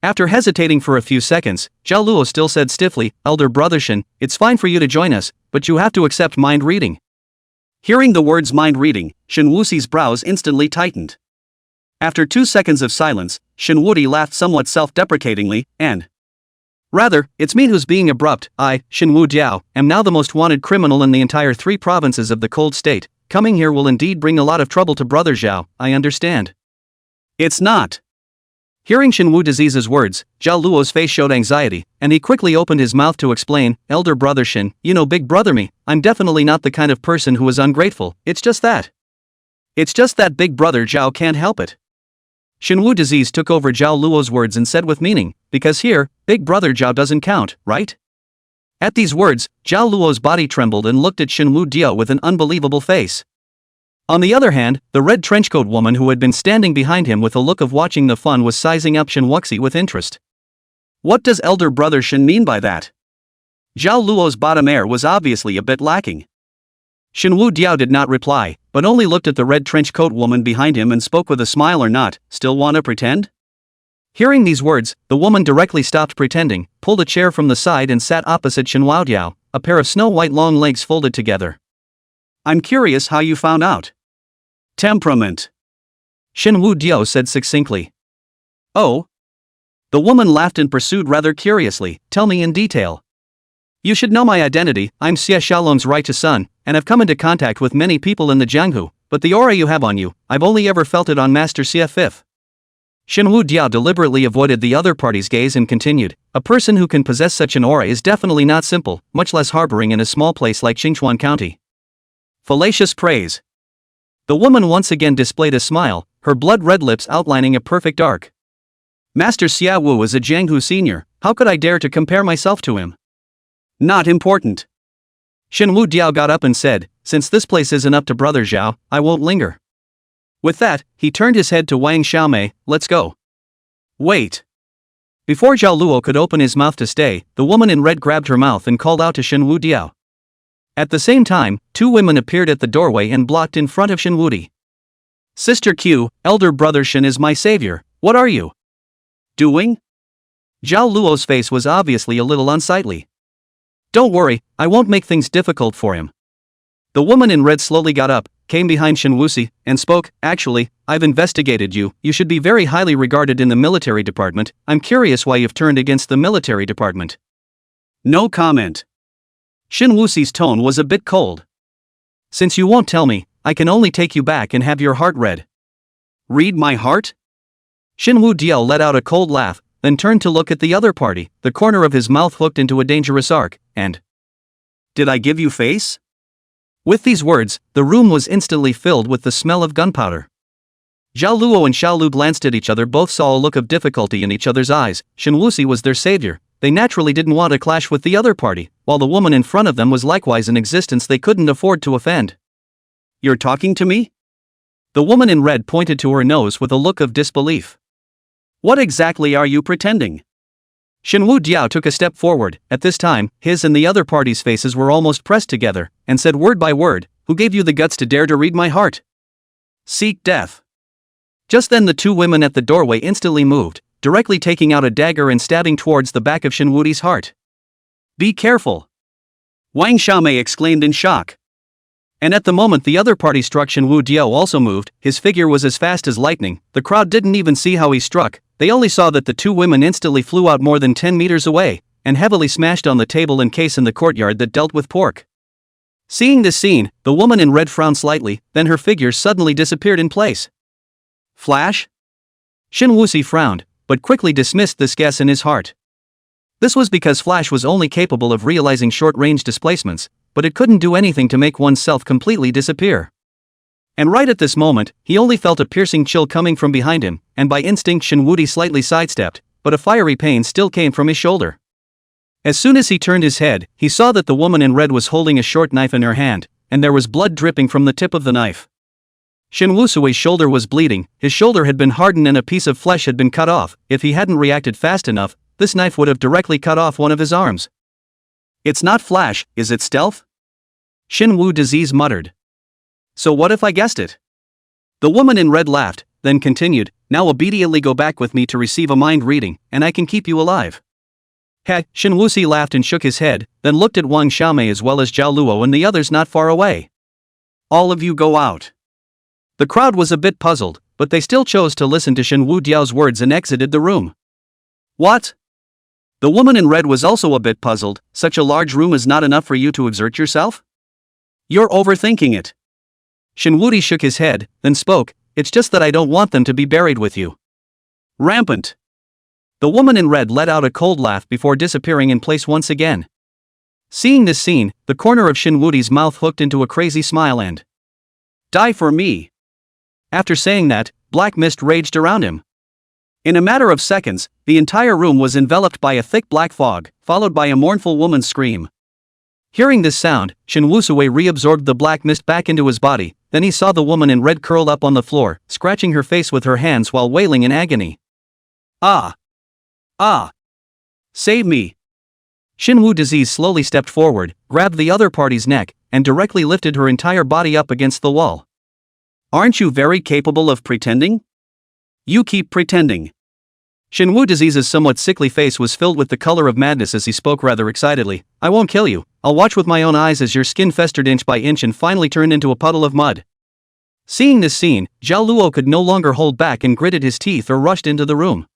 After hesitating for a few seconds, Zhao Luo still said stiffly, Elder brother Shin, it's fine for you to join us, but you have to accept mind reading. Hearing the words mind reading, Shin Wuxi's brows instantly tightened. After 2 seconds of silence, Shin Wuxi laughed somewhat self-deprecatingly, and rather, it's me who's being abrupt. I, Shin Wudiao, am now the most wanted criminal in the entire 3 provinces of the Cold State. Coming here will indeed bring a lot of trouble to brother Zhao, I understand. It's not. Hearing Shin Wudi's words, Zhao Luo's face showed anxiety, and he quickly opened his mouth to explain, Elder brother Shin, you know big brother me, I'm definitely not the kind of person who is ungrateful, it's just that big brother Zhao can't help it. Shin Wudi's took over Zhao Luo's words and said with meaning, because here, big brother Zhao doesn't count, right? At these words, Zhao Luo's body trembled and looked at Shin Wudiao with an unbelievable face. On the other hand, the red trenchcoat woman who had been standing behind him with a look of watching the fun was sizing up Shin Wuxi with interest. What does elder brother Shin mean by that? Zhao Luo's bottom air was obviously a bit lacking. Shin Wudiao did not reply, but only looked at the red trenchcoat woman behind him and spoke with a smile. Or not, still wanna pretend? Hearing these words, the woman directly stopped pretending, pulled a chair from the side and sat opposite Shin Wudiao, a pair of snow-white long legs folded together. I'm curious how you found out. Temperament. Shin Wudiao said succinctly. Oh? The woman laughed and pursued rather curiously, tell me in detail. You should know my identity, I'm Xie Xiaolong's righteous son, and have come into contact with many people in the Jianghu, but the aura you have on you, I've only ever felt it on Master Xie Fifth. Shin Wudiao deliberately avoided the other party's gaze and continued, a person who can possess such an aura is definitely not simple, much less harboring in a small place like Qingchuan County. Fallacious praise. The woman once again displayed a smile, her blood-red lips outlining a perfect arc. Master Xia Wu is a Jianghu senior, how could I dare to compare myself to him? Not important. Shin Wudiao got up and said, since this place isn't up to brother Zhao, I won't linger. With that, he turned his head to Wang Xiaomei, let's go. Wait. Before Zhao Luo could open his mouth to stay, the woman in red grabbed her mouth and called out to Shin Wudiao. At the same time, 2 women appeared at the doorway and blocked in front of Shin Wudi. Sister Q, elder brother Shin is my savior, what are you doing? Zhao Luo's face was obviously a little unsightly. Don't worry, I won't make things difficult for him. The woman in red slowly got up, came behind Shin Wuxi, and spoke, actually, I've investigated you, you should be very highly regarded in the military department, I'm curious why you've turned against the military department. No comment. Shin Wuxi's tone was a bit cold. Since you won't tell me, I can only take you back and have your heart read. Read my heart? Shin Wudiao let out a cold laugh, then turned to look at the other party, the corner of his mouth hooked into a dangerous arc, and Did I give you face? With these words, the room was instantly filled with the smell of gunpowder. Zhao Luo and Xiao Lu glanced at each other. Both saw a look of difficulty in each other's eyes. Shen Wuxi was their savior. They naturally didn't want to clash with the other party, while the woman in front of them was likewise an existence they couldn't afford to offend. You're talking to me? The woman in red pointed to her nose with a look of disbelief. What exactly are you pretending? Shenwu Diao took a step forward. At this time, his and the other party's faces were almost pressed together, and said word by word, "Who gave you the guts to dare to read my heart? Seek death." Just then the two women at the doorway instantly moved, directly taking out a dagger and stabbing towards the back of Shenwudi's heart. Be careful! Wang Xiaomei exclaimed in shock. And at the moment the other party struck, Shenwu Diao also moved. His figure was as fast as lightning. The crowd didn't even see how he struck. They only saw that the two women instantly flew out more than 10 meters away, and heavily smashed on the table and case in the courtyard that dealt with pork. Seeing this scene, the woman in red frowned slightly, then her figure suddenly disappeared in place. Flash? Shen Wuxi frowned, but quickly dismissed this guess in his heart. This was because Flash was only capable of realizing short-range displacements, but it couldn't do anything to make oneself completely disappear. And right at this moment, he only felt a piercing chill coming from behind him, and by instinct Shen Wuxi slightly sidestepped, but a fiery pain still came from his shoulder. As soon as he turned his head, he saw that the woman in red was holding a short knife in her hand, and there was blood dripping from the tip of the knife. Shen Wusui's shoulder was bleeding. His shoulder had been hardened and a piece of flesh had been cut off. If he hadn't reacted fast enough, this knife would have directly cut off one of his arms. It's not Flash, is it stealth? Shen Wu Disease muttered. So what if I guessed it? The woman in red laughed, then continued, now obediently go back with me to receive a mind reading, and I can keep you alive. Heh, Shen Wuxi laughed and shook his head, then looked at Wang Xiaomei as well as Zhao Luo and the others not far away. All of you go out. The crowd was a bit puzzled, but they still chose to listen to Shen Wu Diao's words and exited the room. What? The woman in red was also a bit puzzled. Such a large room is not enough for you to exert yourself? You're overthinking it. Shen Wuxi shook his head, then spoke, it's just that I don't want them to be buried with you. Rampant. The woman in red let out a cold laugh before disappearing in place once again. Seeing this scene, the corner of Shen Wuxi's mouth hooked into a crazy smile and die for me. After saying that, black mist raged around him. In a matter of seconds, the entire room was enveloped by a thick black fog, followed by a mournful woman's scream. Hearing this sound, Shen Wusui reabsorbed the black mist back into his body, then he saw the woman in red curled up on the floor, scratching her face with her hands while wailing in agony. Ah! Ah! Save me! Shen Wu Disease slowly stepped forward, grabbed the other party's neck, and directly lifted her entire body up against the wall. Aren't you very capable of pretending? You keep pretending. Shen Wu Disease's somewhat sickly face was filled with the color of madness as he spoke rather excitedly. I won't kill you, I'll watch with my own eyes as your skin festered inch by inch and finally turned into a puddle of mud. Seeing this scene, Zhao Luo could no longer hold back and gritted his teeth or rushed into the room.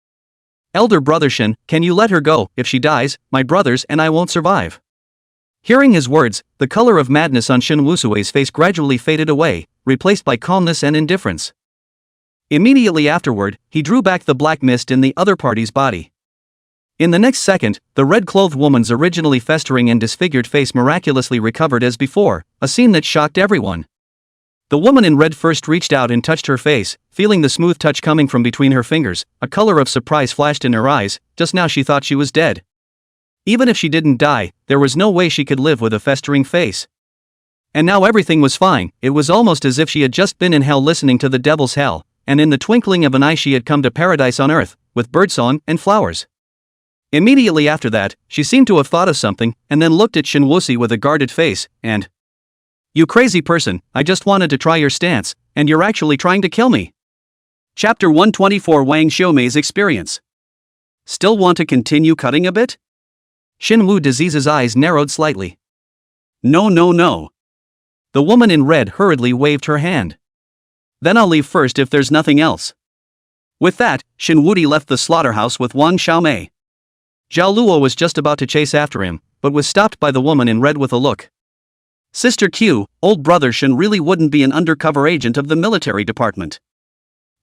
Elder brother Shen, can you let her go? If she dies, my brothers and I won't survive. Hearing his words, the color of madness on Shen Wusui's face gradually faded away, replaced by calmness and indifference. Immediately afterward, he drew back the black mist in the other party's body. In the next second, the red-clothed woman's originally festering and disfigured face miraculously recovered as before, a scene that shocked everyone. The woman in red first reached out and touched her face, feeling the smooth touch coming from between her fingers. A color of surprise flashed in her eyes. Just now she thought she was dead. Even if she didn't die, there was no way she could live with a festering face. And now everything was fine. It was almost as if she had just been in hell listening to the devil's hell, and in the twinkling of an eye she had come to paradise on earth, with birdsong and flowers. Immediately after that, she seemed to have thought of something, and then looked at Shen Wuxi with a guarded face, and you crazy person, I just wanted to try your stance, and you're actually trying to kill me. Chapter 124 Wang Xiaomei's Experience. Still want to continue cutting a bit? Shen Wu Disease's eyes narrowed slightly. No. The woman in red hurriedly waved her hand. Then I'll leave first if there's nothing else. With that, Shen Wuxi left the slaughterhouse with Wang Xiaomei. Zhao Luo was just about to chase after him, but was stopped by the woman in red with a look. Sister Q, old brother Shen really wouldn't be an undercover agent of the military department.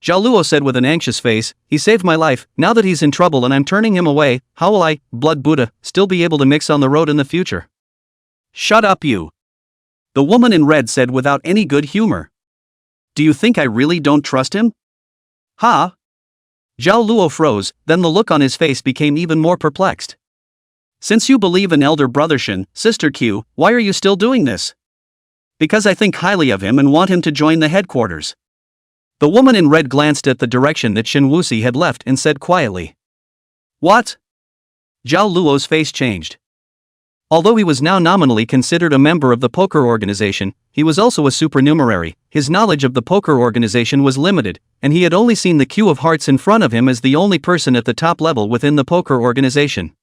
Zhao Luo said with an anxious face, he saved my life. Now that he's in trouble and I'm turning him away, how will I, Blood Buddha, still be able to mix on the road in the future? Shut up you. The woman in red said without any good humor. Do you think I really don't trust him? Ha? Zhao Luo froze, then the look on his face became even more perplexed. Since you believe in elder brother Shin, sister Q, why are you still doing this? Because I think highly of him and want him to join the headquarters. The woman in red glanced at the direction that Shin Wuxi had left and said quietly. What? Zhao Luo's face changed. Although he was now nominally considered a member of the poker organization, he was also a supernumerary. His knowledge of the poker organization was limited, and he had only seen the queue of hearts in front of him as the only person at the top level within the poker organization.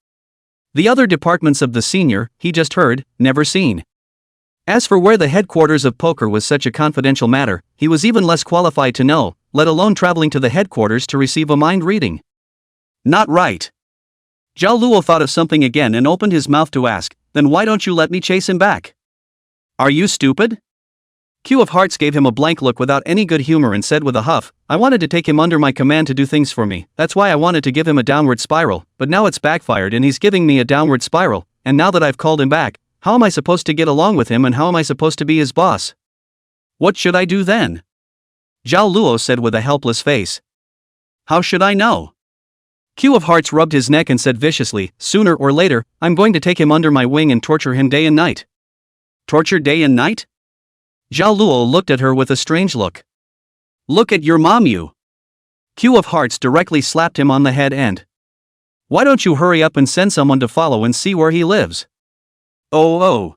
The other departments of the senior, he just heard, never seen. As for where the headquarters of poker was such a confidential matter, he was even less qualified to know, let alone traveling to the headquarters to receive a mind reading. Not right. Zhao Luo thought of something again and opened his mouth to ask, then why don't you let me chase him back? Are you stupid? Q of Hearts gave him a blank look without any good humor and said with a huff, I wanted to take him under my command to do things for me, that's why I wanted to give him a downward spiral, but now it's backfired and he's giving me a downward spiral, and now that I've called him back, how am I supposed to get along with him and how am I supposed to be his boss? What should I do then? Zhao Luo said with a helpless face. How should I know? Q of Hearts rubbed his neck and said viciously, sooner or later, I'm going to take him under my wing and torture him day and night. Torture day and night? Zhao Luo looked at her with a strange look. Look at your mom you. Q of Hearts directly slapped him on the head and. Why don't you hurry up and send someone to follow and see where he lives? Oh.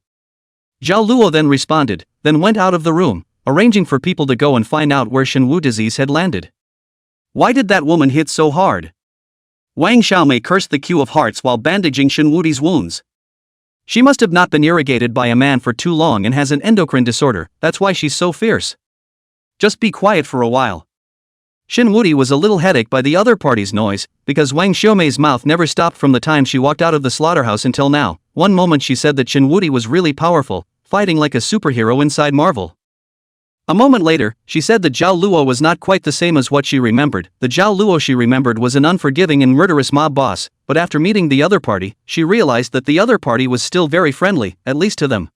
Zhao Luo then responded, then went out of the room, arranging for people to go and find out where Shenwu disease had landed. Why did that woman hit so hard? Wang Xiaomei cursed the Q of Hearts while bandaging Shenwudi's wounds. She must have not been irrigated by a man for too long and has an endocrine disorder, that's why she's so fierce. Just be quiet for a while. Shenwudi was a little headache by the other party's noise, because Wang Xiaomei's mouth never stopped from the time she walked out of the slaughterhouse until now. One moment she said that Shenwudi was really powerful, fighting like a superhero inside Marvel. A moment later, she said that Zhao Luo was not quite the same as what she remembered. The Zhao Luo she remembered was an unforgiving and murderous mob boss, but after meeting the other party, she realized that the other party was still very friendly, at least to them.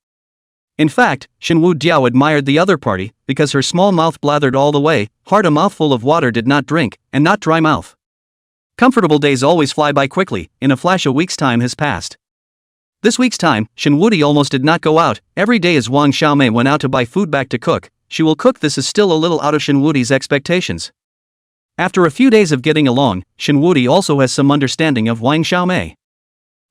In fact, Shenwu Diao admired the other party, because her small mouth blathered all the way, hard a mouthful of water did not drink, and not dry mouth. Comfortable days always fly by quickly, in a flash a week's time has passed. This week's time, Shenwudi almost did not go out. Every day as Wang Xiaomei went out to buy food back to cook, she will cook. This is still a little out of Shenwudi's expectations. After a few days of getting along, Shenwudi also has some understanding of Wang Xiaomei.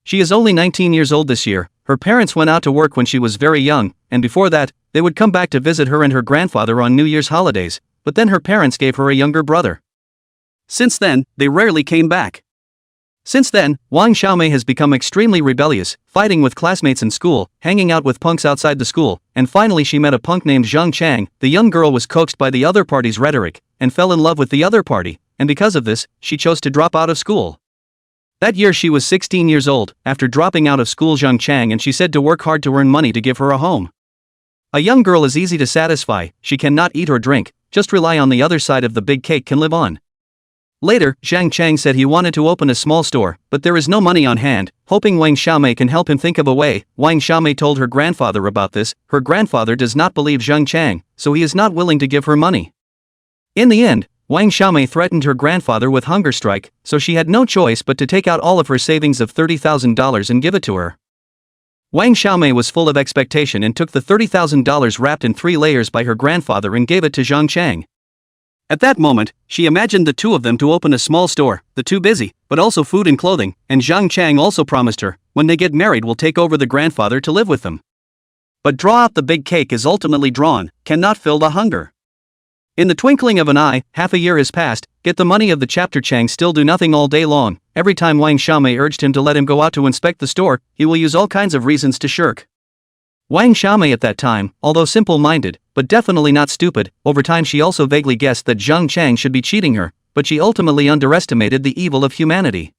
She is only 19 years old this year, her parents went out to work when she was very young, and before that, they would come back to visit her and her grandfather on New Year's holidays, but then her parents gave her a younger brother. Since then, they rarely came back. Since then, Wang Xiaomei has become extremely rebellious, fighting with classmates in school, hanging out with punks outside the school, and finally she met a punk named Zhang Chang. The young girl was coaxed by the other party's rhetoric, and fell in love with the other party, and because of this, she chose to drop out of school. That year she was 16 years old. After dropping out of school, Zhang Chang and she said to work hard to earn money to give her a home. A young girl is easy to satisfy, she cannot eat or drink, just rely on the other side of the big cake can live on. Later, Zhang Chang said he wanted to open a small store, but there is no money on hand. Hoping Wang Xiaomei can help him think of a way, Wang Xiaomei told her grandfather about this. Her grandfather does not believe Zhang Chang, so he is not willing to give her money. In the end, Wang Xiaomei threatened her grandfather with hunger strike, so she had no choice but to take out all of her savings of $30,000 and give it to her. Wang Xiaomei was full of expectation and took the $30,000 wrapped in 3 layers by her grandfather and gave it to Zhang Chang. At that moment, she imagined the two of them to open a small store, the two busy, but also food and clothing, and Zhang Chang also promised her, when they get married will take over the grandfather to live with them. But draw out the big cake is ultimately drawn, cannot fill the hunger. In the twinkling of an eye, half a year has passed, get the money of the chapter. Chang still do nothing all day long. Every time Wang Xiaomei urged him to let him go out to inspect the store, he will use all kinds of reasons to shirk. Wang Xiaomei at that time, although simple-minded, but definitely not stupid, over time she also vaguely guessed that Zhang Chang should be cheating her, but she ultimately underestimated the evil of humanity.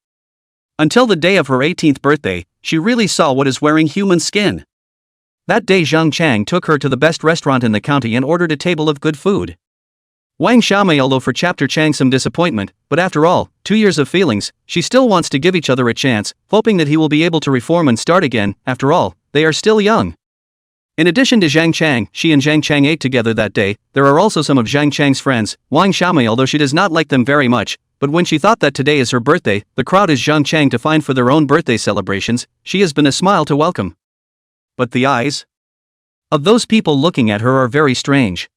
Until the day of her 18th birthday, she really saw what is wearing human skin. That day Zhang Chang took her to the best restaurant in the county and ordered a table of good food. Wang Xiaomei, although for chapter Chang some disappointment, but after all, 2 years of feelings, she still wants to give each other a chance, hoping that he will be able to reform and start again. After all, they are still young. In addition to Zhang Chang, she and Zhang Chang ate together that day. There are also some of Zhang Chang's friends, Wang Xiaomei, although she does not like them very much. But when she thought that today is her birthday, the crowd is Zhang Chang to find for their own birthday celebrations, she has been a smile to welcome. But the eyes of those people looking at her are very strange.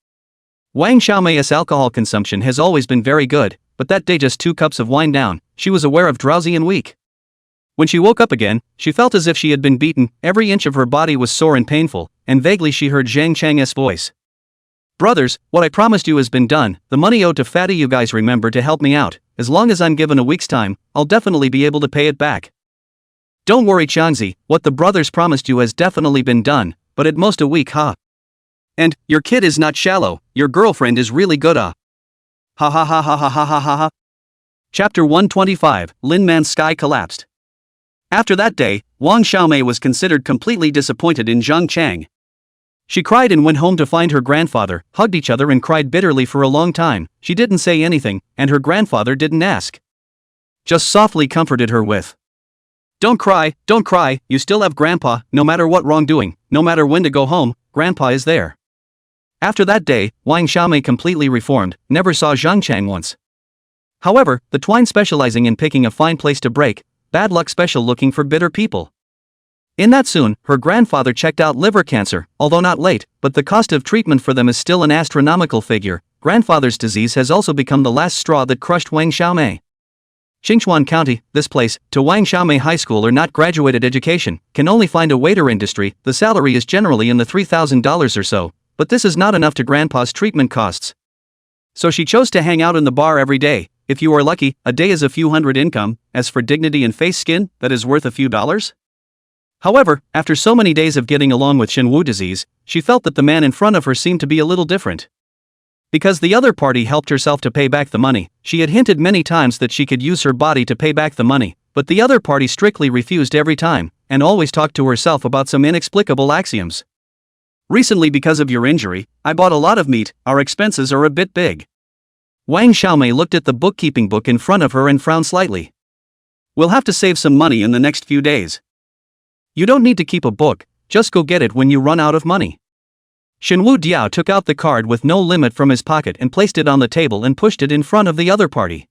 Wang Xiaomei's alcohol consumption has always been very good, but that day just 2 cups of wine down, she was aware of drowsy and weak. When she woke up again, she felt as if she had been beaten, every inch of her body was sore and painful, and vaguely she heard Zhang Chang's voice. Brothers, what I promised you has been done, the money owed to Fatty, you guys remember to help me out. As long as I'm given a week's time, I'll definitely be able to pay it back. Don't worry Changzi, what the brothers promised you has definitely been done, but at most a week, huh? And, your kid is not shallow, your girlfriend is really good, Ha ha ha ha ha ha ha ha ha. Chapter 125, Lin Man's sky collapsed. After that day, Wang Xiaomei was considered completely disappointed in Zhang Chang. She cried and went home to find her grandfather, hugged each other and cried bitterly for a long time. She didn't say anything, and her grandfather didn't ask. Just softly comforted her with, don't cry, you still have grandpa, no matter what wrongdoing, no matter when to go home, grandpa is there. After that day, Wang Xiaomei completely reformed, never saw Zhang Chang once. However, the twine specializing in picking a fine place to break, bad luck special looking for bitter people. In that soon, her grandfather checked out liver cancer, although not late, but the cost of treatment for them is still an astronomical figure. Grandfather's disease has also become the last straw that crushed Wang Xiaomei. Qingchuan County, this place, to Wang Xiaomei High School or not graduated education, can only find a waiter industry. The salary is generally in the $3,000 or so, but this is not enough to grandpa's treatment costs. So she chose to hang out in the bar every day. If you are lucky, a day is a few hundred income. As for dignity and face skin, that is worth a few dollars. However, after so many days of getting along with Shenwu disease, she felt that the man in front of her seemed to be a little different. Because the other party helped herself to pay back the money, she had hinted many times that she could use her body to pay back the money, but the other party strictly refused every time, and always talked to herself about some inexplicable axioms. Recently, because of your injury, I bought a lot of meat, our expenses are a bit big. Wang Xiaomei looked at the bookkeeping book in front of her and frowned slightly. We'll have to save some money in the next few days. You don't need to keep a book, just go get it when you run out of money. Shenwu Diao took out the card with no limit from his pocket and placed it on the table and pushed it in front of the other party.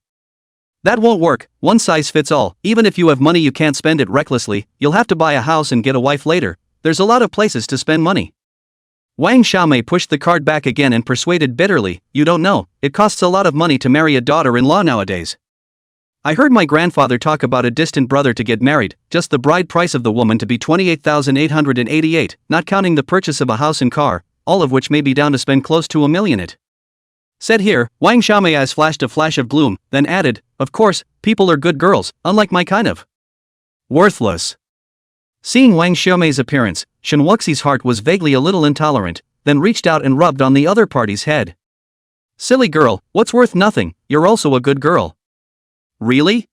That won't work, one size fits all. Even if you have money you can't spend it recklessly, you'll have to buy a house and get a wife later. There's a lot of places to spend money. Wang Xiaomei pushed the card back again and persuaded bitterly, you don't know, it costs a lot of money to marry a daughter-in-law nowadays. I heard my grandfather talk about a distant brother to get married, just the bride price of the woman to be 28,888, not counting the purchase of a house and car, all of which may be down to spend close to $1 million it. Said here, Wang Xiaomei eyes flashed a flash of gloom, then added, of course, people are good girls, unlike my kind of worthless. Seeing Wang Xiaomei's appearance, Shen Wuxi's heart was vaguely a little intolerant, then reached out and rubbed on the other party's head. Silly girl, what's worth nothing, you're also a good girl. Really?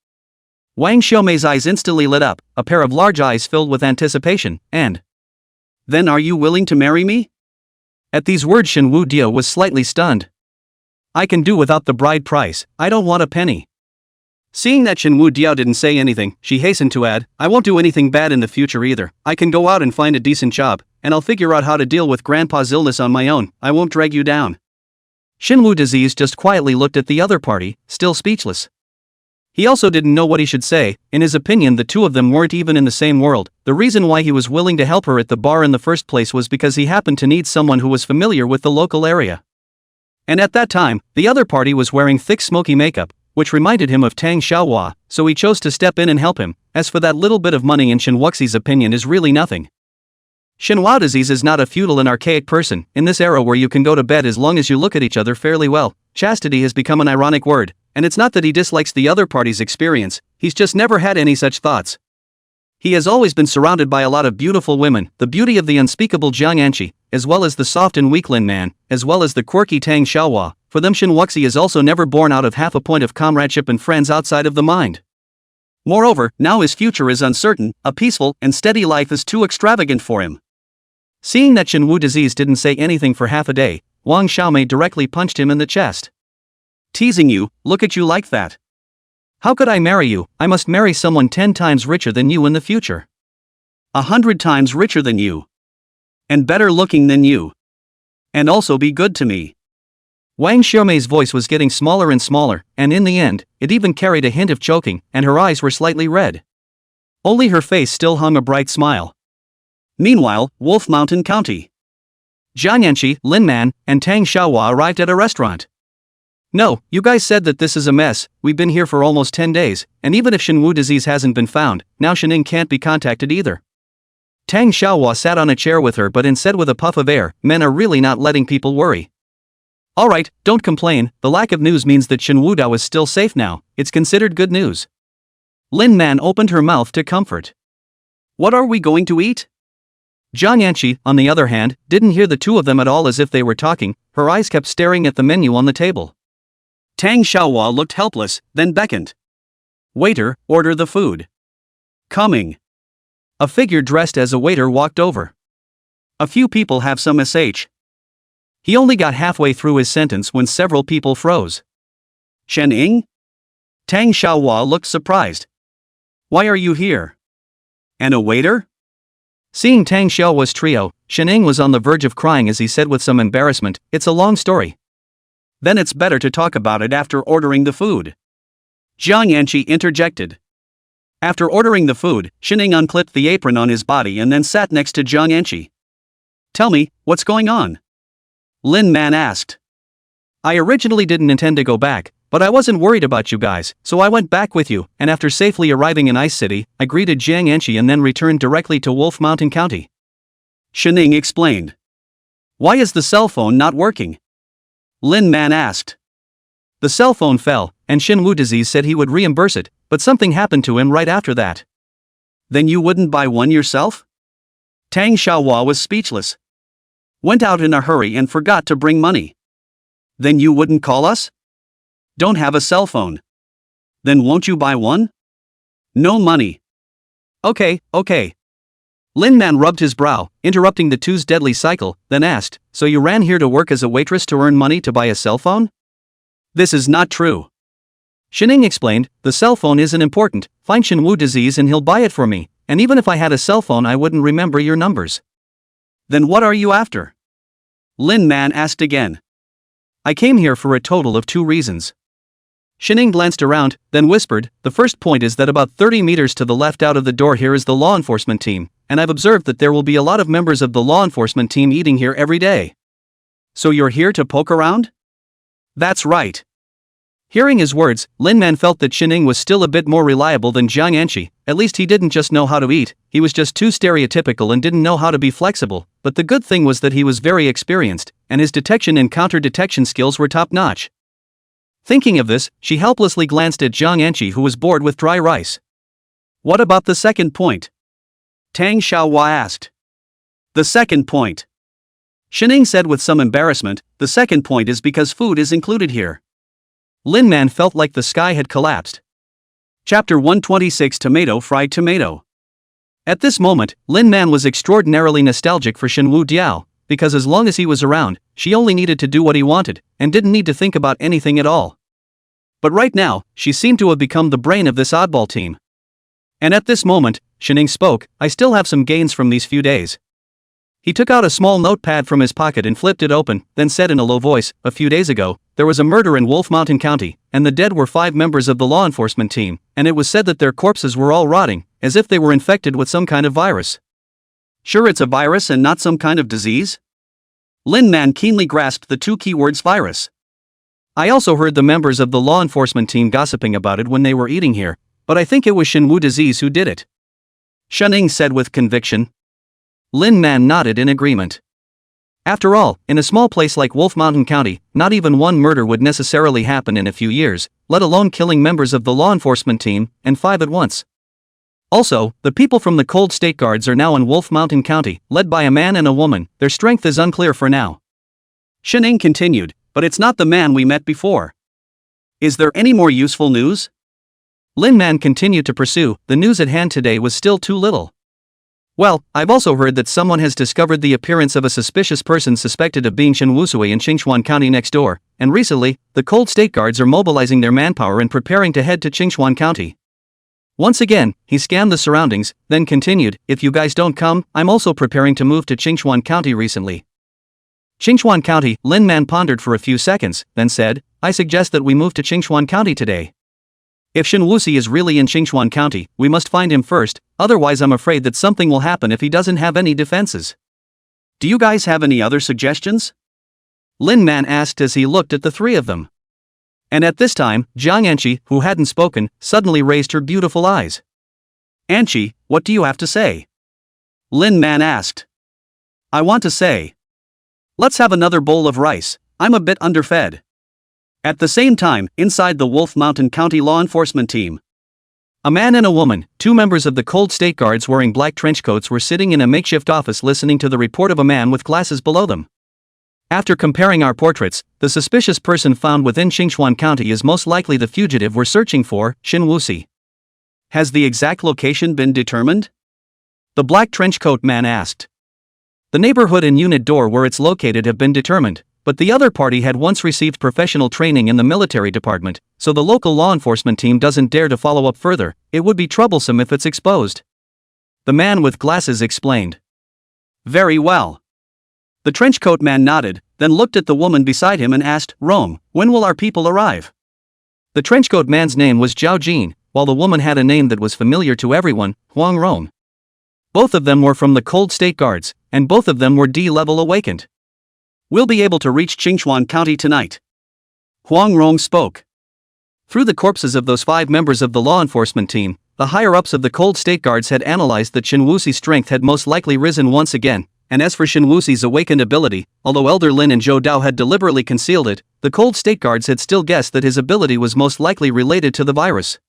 Wang Xiaomei's eyes instantly lit up, a pair of large eyes filled with anticipation, and then are you willing to marry me? At these words Shenwu Diao was slightly stunned. I can do without the bride price, I don't want a penny. Seeing that Shenwu Diao didn't say anything, she hastened to add, I won't do anything bad in the future either, I can go out and find a decent job, and I'll figure out how to deal with grandpa's illness on my own, I won't drag you down. Shenwu Disease just quietly looked at the other party, still speechless. He also didn't know what he should say. In his opinion the two of them weren't even in the same world. The reason why he was willing to help her at the bar in the first place was because he happened to need someone who was familiar with the local area. And at that time, the other party was wearing thick smoky makeup, which reminded him of Tang Xiaohua, so he chose to step in and help him. As for that little bit of money in Shen Wuxi's opinion is really nothing. Shenhua Disease is not a feudal and archaic person. In this era where you can go to bed as long as you look at each other fairly well, chastity has become an ironic word. And it's not that he dislikes the other party's experience, he's just never had any such thoughts. He has always been surrounded by a lot of beautiful women, the beauty of the unspeakable Jiang Anqi, as well as the soft and weak Lin Man, as well as the quirky Tang Xiaohua. For them Shen Wuxi is also never born out of half a point of comradeship and friends outside of the mind. Moreover, now his future is uncertain, a peaceful and steady life is too extravagant for him. Seeing that Shenwu Disease didn't say anything for half a day, Wang Xiaomei directly punched him in the chest. Teasing you, look at you like that. How could I marry you? I must marry someone 10 times richer than you in the future. 100 times richer than you. And better looking than you. And also be good to me. Wang Xiaomei's voice was getting smaller and smaller, and in the end, it even carried a hint of choking, and her eyes were slightly red. Only her face still hung a bright smile. Meanwhile, Wolf Mountain County. Jiang Yanqi, Lin Man, and Tang Xiaohua arrived at a restaurant. No, you guys said that this is a mess. We've been here for almost 10 days, and even if Shenwu disease hasn't been found, now Shening can't be contacted either. Tang Xiaohua sat on a chair with her but said with a puff of air, men are really not letting people worry. Alright, don't complain, the lack of news means that Shenwu Dao is still safe now, it's considered good news. Lin Man opened her mouth to comfort. What are we going to eat? Jiang Yanqi, on the other hand, didn't hear the two of them at all as if they were talking, her eyes kept staring at the menu on the table. Tang Xiaohua looked helpless, then beckoned. Waiter, order the food. Coming. A figure dressed as a waiter walked over. A few people have some sh. He only got halfway through his sentence when several people froze. Shen Ying? Tang Xiaohua looked surprised. Why are you here? And a waiter? Seeing Tang Xiaohua's trio, Shen Ying was on the verge of crying as he said with some embarrassment, it's a long story. Then it's better to talk about it after ordering the food. Jiang Yanqi interjected. After ordering the food, Shen Ying unclipped the apron on his body and then sat next to Jiang Yanqi. Tell me, what's going on? Lin Man asked. I originally didn't intend to go back, but I wasn't worried about you guys, so I went back with you, and after safely arriving in Ice City, I greeted Jiang Yanqi and then returned directly to Wolf Mountain County. Shen Ying explained. Why is the cell phone not working? Lin Man asked. The cell phone fell, and Shenwu disease said he would reimburse it, but something happened to him right after that. Then you wouldn't buy one yourself? Tang Xiaohua was speechless. Went out in a hurry and forgot to bring money. Then you wouldn't call us? Don't have a cell phone. Then won't you buy one? No money. Okay. Lin Man rubbed his brow, interrupting the two's deadly cycle, then asked, so you ran here to work as a waitress to earn money to buy a cell phone? This is not true. Shen Ying explained, the cell phone isn't important, find Shenwu disease and he'll buy it for me, and even if I had a cell phone I wouldn't remember your numbers. Then what are you after? Lin Man asked again. I came here for a total of 2 reasons. Shen Ying glanced around, then whispered, the first point is that about 30 meters to the left out of the door here is the law enforcement team, and I've observed that there will be a lot of members of the law enforcement team eating here every day. So you're here to poke around? That's right. Hearing his words, Lin Man felt that Shen Ying was still a bit more reliable than Jiang Yanqi, at least he didn't just know how to eat, he was just too stereotypical and didn't know how to be flexible, but the good thing was that he was very experienced, and his detection and counter-detection skills were top-notch. Thinking of this, she helplessly glanced at Jiang Yanqi who was bored with dry rice. What about the second point? Tang Xiaohua asked. The second point. Shen Ying said with some embarrassment, the second point is because food is included here. Lin Man felt like the sky had collapsed. Chapter 126 Fried Tomato. At this moment, Lin Man was extraordinarily nostalgic for Shenwu Diao, because as long as he was around, she only needed to do what he wanted, and didn't need to think about anything at all. But right now, she seemed to have become the brain of this oddball team. And at this moment, Shen Ying spoke, I still have some gains from these few days. He took out a small notepad from his pocket and flipped it open, then said in a low voice, a few days ago, there was a murder in Wolf Mountain County, and the dead were 5 members of the law enforcement team, and it was said that their corpses were all rotting, as if they were infected with some kind of virus. Sure it's a virus and not some kind of disease? Lin Man keenly grasped the 2 keywords virus. I also heard the members of the law enforcement team gossiping about it when they were eating here, but I think it was Shenwu disease who did it. Shen Ying said with conviction. Lin Man nodded in agreement. After all, in a small place like Wolf Mountain County, not even one murder would necessarily happen in a few years, let alone killing members of the law enforcement team, and 5 at once. Also, the people from the Cold State Guards are now in Wolf Mountain County, led by a man and a woman, their strength is unclear for now. Shen Ying continued, but it's not the man we met before. Is there any more useful news? Lin Man continued to pursue, the news at hand today was still too little. Well, I've also heard that someone has discovered the appearance of a suspicious person suspected of being Shen Wusui in Qingchuan County next door, and recently, the Cold State Guards are mobilizing their manpower and preparing to head to Qingchuan County. Once again, he scanned the surroundings, then continued, if you guys don't come, I'm also preparing to move to Qingchuan County recently. Qingchuan County, Lin Man pondered for a few seconds, then said, I suggest that we move to Qingchuan County today. If Shen Wuxi is really in Qingchuan County, we must find him first, otherwise I'm afraid that something will happen if he doesn't have any defenses. Do you guys have any other suggestions? Lin Man asked as he looked at the three of them. And at this time, Jiang Anqi, who hadn't spoken, suddenly raised her beautiful eyes. Anqi, what do you have to say? Lin Man asked. I want to say. Let's have another bowl of rice, I'm a bit underfed. At the same time, inside the Wolf Mountain County law enforcement team, a man and a woman, two members of the Cold State Guards wearing black trench coats, were sitting in a makeshift office listening to the report of a man with glasses below them. After comparing our portraits, the suspicious person found within Qingchuan County is most likely the fugitive we're searching for, Shen Wuxi. Has the exact location been determined? The black trench coat man asked. The neighborhood and unit door where it's located have been determined, but the other party had once received professional training in the military department, so the local law enforcement team doesn't dare to follow up further. It would be troublesome if it's exposed. The man with glasses explained. Very well. The trenchcoat man nodded, then looked at the woman beside him and asked, Rome, when will our people arrive? The trenchcoat man's name was Zhao Jin, while the woman had a name that was familiar to everyone, Huang Rong. Both of them were from the Cold State Guards, and both of them were D-level awakened. We'll be able to reach Qingchuan County tonight. Huang Rong spoke. Through the corpses of those 5 members of the law enforcement team, the higher-ups of the Cold State Guards had analyzed that Shen Wuxi's strength had most likely risen once again, and as for Shen Wuxi's awakened ability, although Elder Lin and Zhou Dao had deliberately concealed it, the Cold State Guards had still guessed that his ability was most likely related to the virus.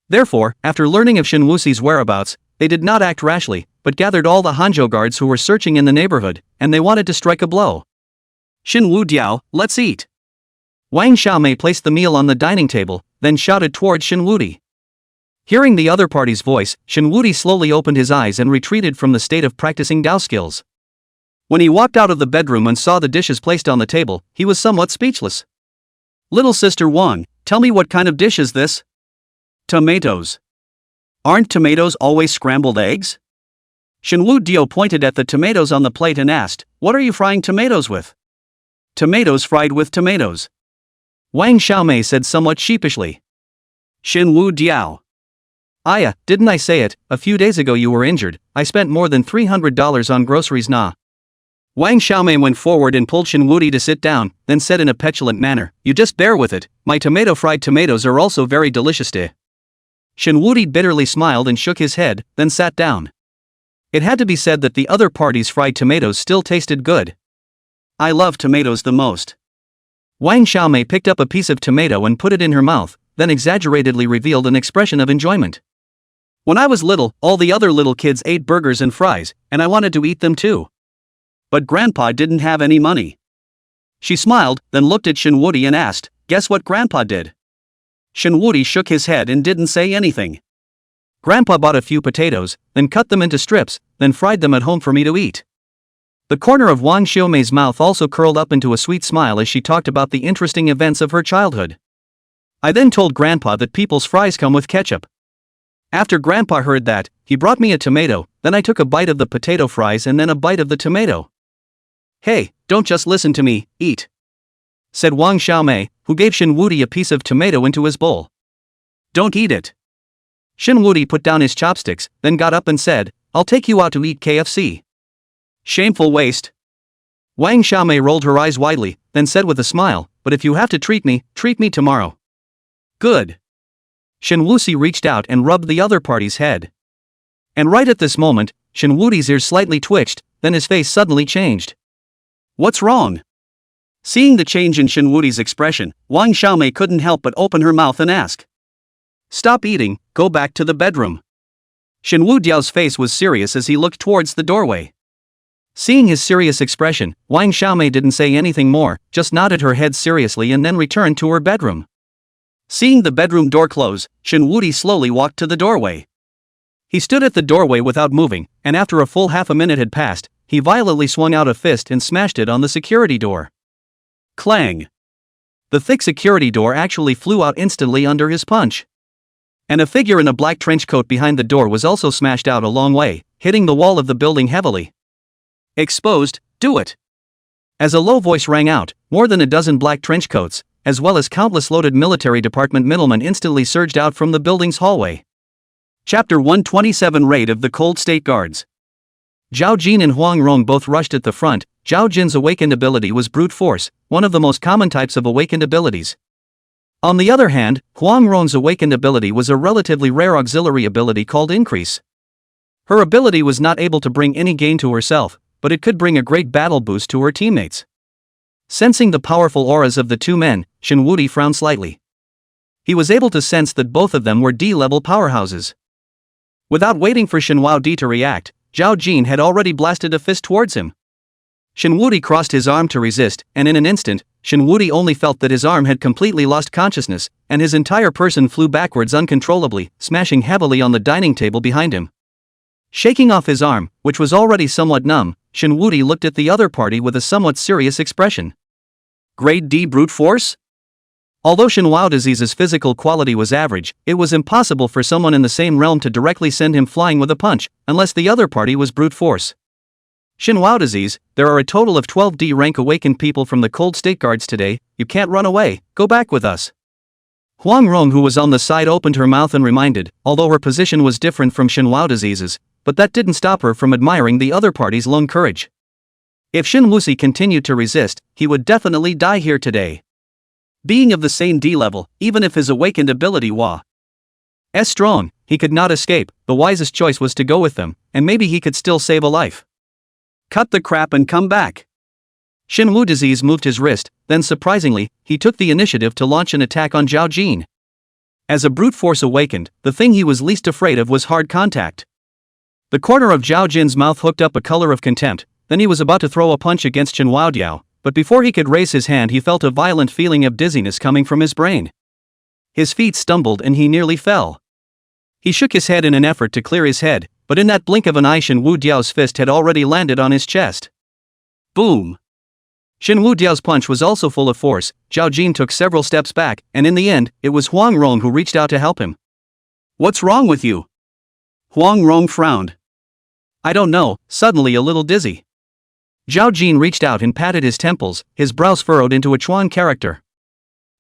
Therefore, after learning of Shen Wuxi's whereabouts, they did not act rashly, but gathered all the Hanzhou guards who were searching in the neighborhood, and they wanted to strike a blow. Shen Wu Diao, let's eat. Wang Xiaomei placed the meal on the dining table, then shouted towards Shen Wudi. Hearing the other party's voice, Shen Wudi slowly opened his eyes and retreated from the state of practicing Dao skills. When he walked out of the bedroom and saw the dishes placed on the table, he was somewhat speechless. Little sister Wang, tell me what kind of dish is this? Tomatoes. Aren't tomatoes always scrambled eggs? Shen Wu Dio pointed at the tomatoes on the plate and asked, what are you frying tomatoes with? Tomatoes fried with tomatoes. Wang Xiaomei said somewhat sheepishly. Shen Wu Diao. Aya, didn't I say it, a few days ago you were injured, I spent more than $300 on groceries nah. Wang Xiaomei went forward and pulled Shen Wudi to sit down, then said in a petulant manner, you just bear with it, my fried tomatoes are also very delicious de. Shen Wudi bitterly smiled and shook his head, then sat down. It had to be said that the other party's fried tomatoes still tasted good. I love tomatoes the most. Wang Xiaomei picked up a piece of tomato and put it in her mouth, then exaggeratedly revealed an expression of enjoyment. When I was little, all the other little kids ate burgers and fries, and I wanted to eat them too. But Grandpa didn't have any money. She smiled, then looked at Shen Wudi and asked, guess what Grandpa did? Shen Wudi shook his head and didn't say anything. Grandpa bought a few potatoes, then cut them into strips, then fried them at home for me to eat. The corner of Wang Xiaomei's mouth also curled up into a sweet smile as she talked about the interesting events of her childhood. I then told Grandpa that people's fries come with ketchup. After Grandpa heard that, he brought me a tomato, then I took a bite of the potato fries and then a bite of the tomato. Hey, don't just listen to me, eat, said Wang Xiaomei, who gave Shen Wudi a piece of tomato into his bowl. Don't eat it. Shen Wudi put down his chopsticks, then got up and said, I'll take you out to eat KFC. Shameful waste. Wang Xiaomei rolled her eyes widely, then said with a smile, but if you have to treat me tomorrow. Good. Shen Wuxi reached out and rubbed the other party's head. And right at this moment, Shen Wudi's ears slightly twitched, then his face suddenly changed. What's wrong? Seeing the change in Shen Wudi's expression, Wang Xiaomei couldn't help but open her mouth and ask. Stop eating, go back to the bedroom. Shen Wu Diao's face was serious as he looked towards the doorway. Seeing his serious expression, Wang Xiaomei didn't say anything more, just nodded her head seriously and then returned to her bedroom. Seeing the bedroom door close, Shen Wudi slowly walked to the doorway. He stood at the doorway without moving, and after a full half a minute had passed, he violently swung out a fist and smashed it on the security door. Clang! The thick security door actually flew out instantly under his punch. And a figure in a black trench coat behind the door was also smashed out a long way, hitting the wall of the building heavily. Exposed, do it! As a low voice rang out, more than a dozen black trench coats, as well as countless loaded military department middlemen instantly surged out from the building's hallway. Chapter 127 Raid of the Cold State Guards. Zhao Jin and Huang Rong both rushed at the front. Zhao Jin's awakened ability was brute force, one of the most common types of awakened abilities. On the other hand, Huang Rong's awakened ability was a relatively rare auxiliary ability called increase. Her ability was not able to bring any gain to herself, but it could bring a great battle boost to her teammates. Sensing the powerful auras of the two men, Shen Wuti frowned slightly. He was able to sense that both of them were D-level powerhouses. Without waiting for Shen Wuti to react, Zhao Jin had already blasted a fist towards him. Shen Wuti crossed his arm to resist, and in an instant, Shen Wuti only felt that his arm had completely lost consciousness, and his entire person flew backwards uncontrollably, smashing heavily on the dining table behind him. Shaking off his arm, which was already somewhat numb, Shen Wuti looked at the other party with a somewhat serious expression. Grade D brute force? Although Shen Wudi's physical quality was average, it was impossible for someone in the same realm to directly send him flying with a punch, unless the other party was brute force. Shen Wudi's, there are a total of 12 D rank awakened people from the Cold State Guards today. You can't run away, go back with us. Huang Rong, who was on the side, opened her mouth and reminded, although her position was different from Shen Wudi's, but that didn't stop her from admiring the other party's lone courage. If Shen Wusi continued to resist, he would definitely die here today. Being of the same D level, even if his awakened ability was strong, he could not escape. The wisest choice was to go with them, and maybe he could still save a life. Cut the crap and come back. Shen Wudi's moved his wrist, then surprisingly, he took the initiative to launch an attack on Zhao Jin. As a brute force awakened, the thing he was least afraid of was hard contact. The corner of Zhao Jin's mouth hooked up a color of contempt, then he was about to throw a punch against Shen Wudiao, but before he could raise his hand he felt a violent feeling of dizziness coming from his brain. His feet stumbled and he nearly fell. He shook his head in an effort to clear his head, but in that blink of an eye Shen Wudiao's fist had already landed on his chest. Boom! Shen Wudiao's punch was also full of force. Zhao Jin took several steps back, and in the end, it was Huang Rong who reached out to help him. What's wrong with you? Huang Rong frowned. I don't know, suddenly a little dizzy. Zhao Jin reached out and patted his temples, his brows furrowed into a Chuan character.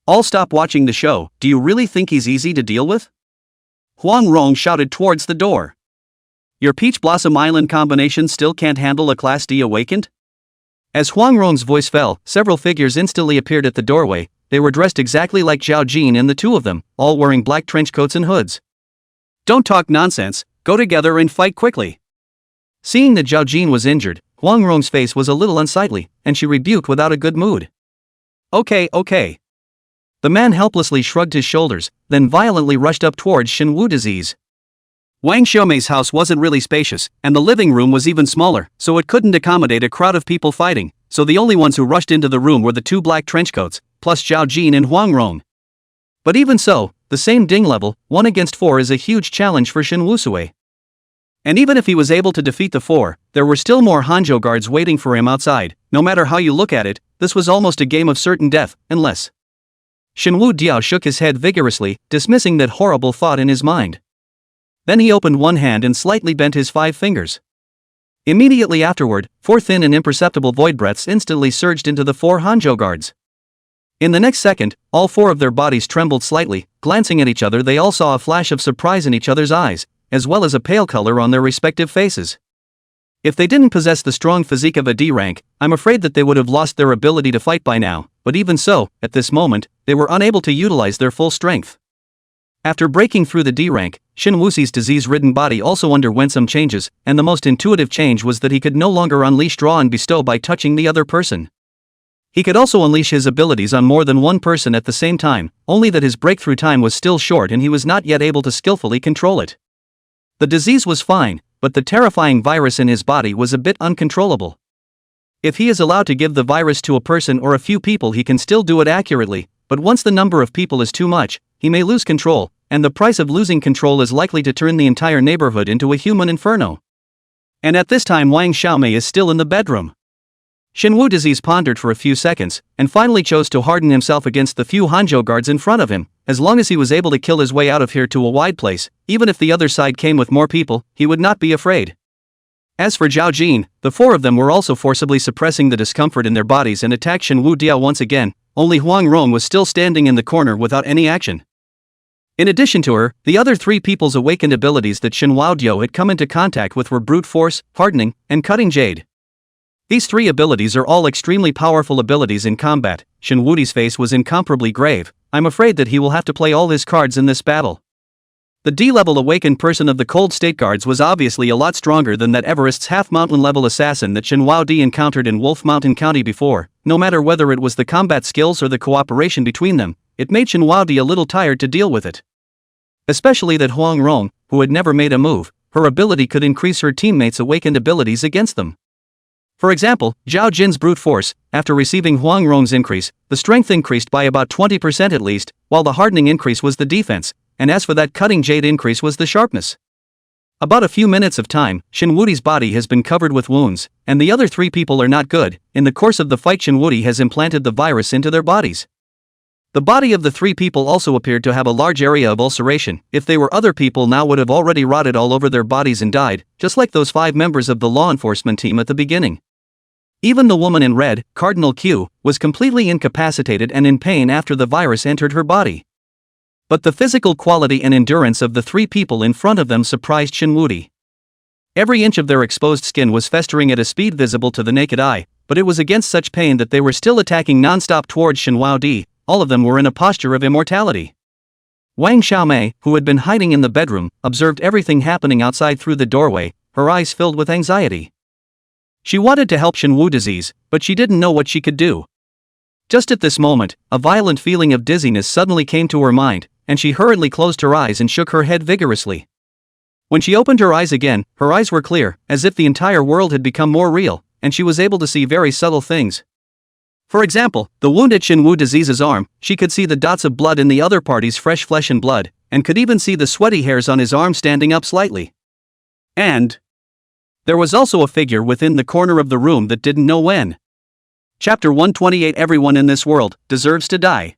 I'll stop watching the show. Do you really think he's easy to deal with? Huang Rong shouted towards the door. Your Peach Blossom Island combination still can't handle a Class D awakened? As Huang Rong's voice fell, several figures instantly appeared at the doorway. They were dressed exactly like Zhao Jin and the two of them, all wearing black trench coats and hoods. Don't talk nonsense, go together and fight quickly. Seeing that Zhao Jin was injured, Huang Rong's face was a little unsightly, and she rebuked without a good mood. Okay. The man helplessly shrugged his shoulders, then violently rushed up towards Shen Wudi's. Wang Xiaomei's house wasn't really spacious, and the living room was even smaller, so it couldn't accommodate a crowd of people fighting, so the only ones who rushed into the room were the two black trenchcoats, plus Zhao Jin and Huang Rong. But even so, the same ding level, 1 against 4 is a huge challenge for Shen Wusui. And even if he was able to defeat the 4, there were still more Hanzhou guards waiting for him outside. No matter how you look at it, this was almost a game of certain death, unless... Shen Wudiao shook his head vigorously, dismissing that horrible thought in his mind. Then he opened one hand and slightly bent his 5 fingers. Immediately afterward, 4 thin and imperceptible void breaths instantly surged into the 4 Hanzhou guards. In the next second, all 4 of their bodies trembled slightly. Glancing at each other, they all saw a flash of surprise in each other's eyes, as well as a pale color on their respective faces. If they didn't possess the strong physique of a D rank, I'm afraid that they would have lost their ability to fight by now, but even so, at this moment, they were unable to utilize their full strength. After breaking through the D rank, Shen Wuxi's disease-ridden body also underwent some changes, and the most intuitive change was that he could no longer unleash draw and bestow by touching the other person. He could also unleash his abilities on more than one person at the same time, only that his breakthrough time was still short and he was not yet able to skillfully control it. The disease was fine, but the terrifying virus in his body was a bit uncontrollable. If he is allowed to give the virus to a person or a few people, he can still do it accurately, but once the number of people is too much, he may lose control, and the price of losing control is likely to turn the entire neighborhood into a human inferno. And at this time Wang Xiaomei is still in the bedroom. Shinwoo Disease pondered for a few seconds, and finally chose to harden himself against the few Hanzhou guards in front of him. As long as he was able to kill his way out of here to a wide place, even if the other side came with more people, he would not be afraid. As for Zhao Jin, the four of them were also forcibly suppressing the discomfort in their bodies and attacked Shinwoo Diao once again. Only Huang Rong was still standing in the corner without any action. In addition to her, the other three people's awakened abilities that Shinwoo Diao had come into contact with were brute force, hardening, and cutting jade. These three abilities are all extremely powerful abilities in combat. Shinwoo's face was incomparably grave. I'm afraid that he will have to play all his cards in this battle. The D-level awakened person of the Cold State Guards was obviously a lot stronger than that Everest's half-mountain level assassin that Shinwoo Di encountered in Wolf Mountain County before. No matter whether it was the combat skills or the cooperation between them, it made Shinwoo Di a little tired to deal with it. Especially that Huang Rong, who had never made a move, her ability could increase her teammates' awakened abilities against them. For example, Zhao Jin's brute force, after receiving Huang Rong's increase, the strength increased by about 20% at least, while the hardening increase was the defense, and as for that cutting jade increase was the sharpness. About a few minutes of time, Shinwoo's body has been covered with wounds, and the other three people are not good. In the course of the fight, Shinwoo has implanted the virus into their bodies. The body of the three people also appeared to have a large area of ulceration. If they were other people now would have already rotted all over their bodies and died, just like those 5 members of the law enforcement team at the beginning. Even the woman in red, Cardinal Q, was completely incapacitated and in pain after the virus entered her body. But the physical quality and endurance of the three people in front of them surprised Shinwoo. Every inch of their exposed skin was festering at a speed visible to the naked eye, but it was against such pain that they were still attacking non-stop towards Shinwoo Di. All of them were in a posture of immortality. Wang Xiaomei, who had been hiding in the bedroom, observed everything happening outside through the doorway, her eyes filled with anxiety. She wanted to help Shinwoo Disease, but she didn't know what she could do. Just at this moment, a violent feeling of dizziness suddenly came to her mind, and she hurriedly closed her eyes and shook her head vigorously. When she opened her eyes again, her eyes were clear, as if the entire world had become more real, and she was able to see very subtle things. For example, the wound at Shinwoo Disease's arm, she could see the dots of blood in the other party's fresh flesh and blood, and could even see the sweaty hairs on his arm standing up slightly. And there was also a figure within the corner of the room that didn't know when. Chapter 128. Everyone in this world deserves to die.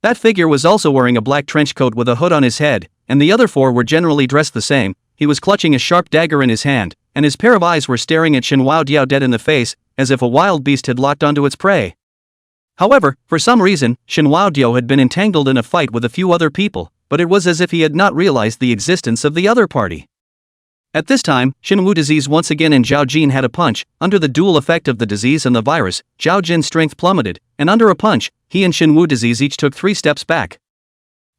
That figure was also wearing a black trench coat with a hood on his head, and the other four were generally dressed the same. He was clutching a sharp dagger in his hand, and his pair of eyes were staring at Shinwoo Diao dead in the face, as if a wild beast had locked onto its prey. However, for some reason, Shinwoo Diao had been entangled in a fight with a few other people, but it was as if he had not realized the existence of the other party. At this time, Shinwoo Disease once again and Zhao Jin had a punch. Under the dual effect of the disease and the virus, Zhao Jin's strength plummeted, and under a punch, he and Shinwoo Disease each took 3 steps back.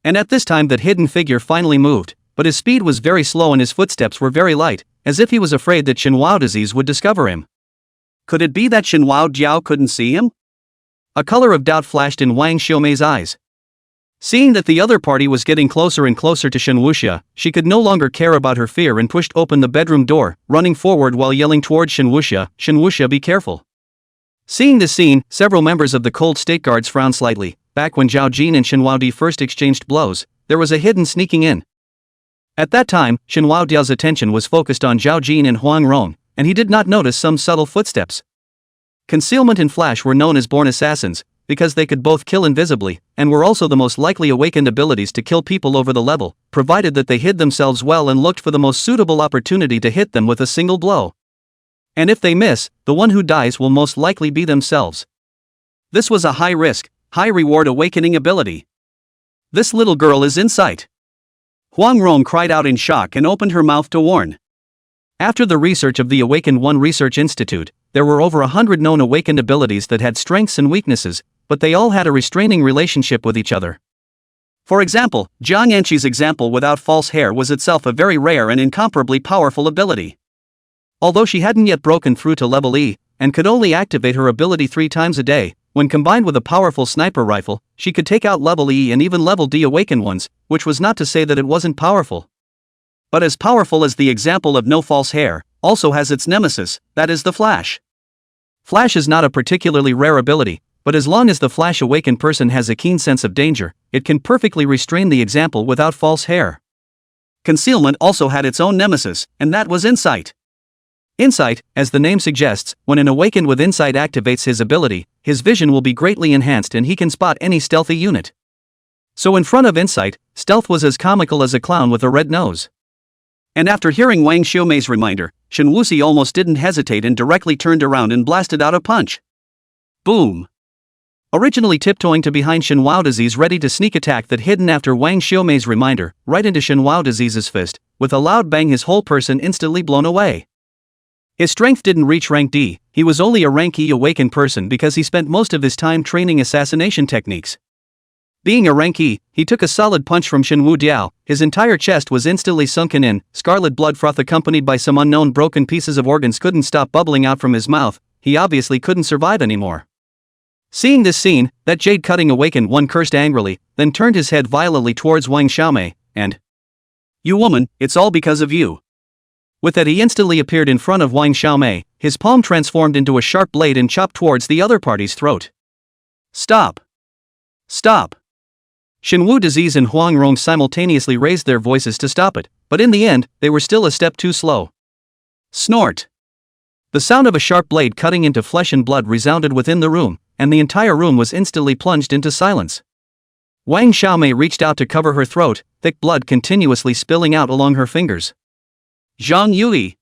And at this time that hidden figure finally moved, but his speed was very slow and his footsteps were very light, as if he was afraid that Shinwoo Disease would discover him. Could it be that Shinwoo Diao couldn't see him? A color of doubt flashed in Wang Xiaomei's eyes. Seeing that the other party was getting closer and closer to Shinwuxia, she could no longer care about her fear and pushed open the bedroom door, running forward while yelling towards Shinwuxia, "Shinwuxia, be careful." Seeing this scene, several members of the Cold State Guards frowned slightly. Back when Zhao Jin and Shinwoo Di first exchanged blows, there was a hidden sneaking in. At that time, Shinwoo Diao's attention was focused on Zhao Jin and Huang Rong, and he did not notice some subtle footsteps. Concealment and flash were known as born assassins, because they could both kill invisibly, and were also the most likely awakened abilities to kill people over the level, provided that they hid themselves well and looked for the most suitable opportunity to hit them with a single blow. And if they miss, the one who dies will most likely be themselves. This was a high-risk, high-reward awakening ability. This little girl is in sight. Huang Rong cried out in shock and opened her mouth to warn. After the research of the Awakened One Research Institute, there were over 100 known awakened abilities that had strengths and weaknesses, but they all had a restraining relationship with each other. For example, Jiang Anqi's example without false hair was itself a very rare and incomparably powerful ability. Although she hadn't yet broken through to level E, and could only activate her ability 3 times a day, when combined with a powerful sniper rifle, she could take out level E and even level D awakened ones, which was not to say that it wasn't powerful. But as powerful as the example of no false hair, also has its nemesis, that is the Flash. Flash is not a particularly rare ability, but as long as the Flash awakened person has a keen sense of danger, it can perfectly restrain the example without false hair. Concealment also had its own nemesis, and that was insight. Insight, as the name suggests, when an awakened with insight activates his ability, his vision will be greatly enhanced and he can spot any stealthy unit. So in front of insight, stealth was as comical as a clown with a red nose. And after hearing Wang Xiaomei's reminder, Shen Wuxi almost didn't hesitate and directly turned around and blasted out a punch. Boom! Originally tiptoeing to behind Shen Wuxi's ready to sneak attack that hidden after Wang Xiaomei's reminder, right into Shen Wuxi's fist, with a loud bang his whole person instantly blown away. His strength didn't reach rank D, he was only a rank E awakened person because he spent most of his time training assassination techniques. Being a rank E, he took a solid punch from Shen Wu Diao, his entire chest was instantly sunken in, scarlet blood froth accompanied by some unknown broken pieces of organs couldn't stop bubbling out from his mouth, he obviously couldn't survive anymore. Seeing this scene, that jade cutting awakened one cursed angrily, then turned his head violently towards Wang Xiaomei, and, "You woman, it's all because of you." With that he instantly appeared in front of Wang Xiaomei, his palm transformed into a sharp blade and chopped towards the other party's throat. "Stop! Stop!" Shen Wuxi's and Huang Rong simultaneously raised their voices to stop it, but in the end, they were still a step too slow. Snort! The sound of a sharp blade cutting into flesh and blood resounded within the room, and the entire room was instantly plunged into silence. Wang Xiaomei reached out to cover her throat, thick blood continuously spilling out along her fingers. Zhang Yui!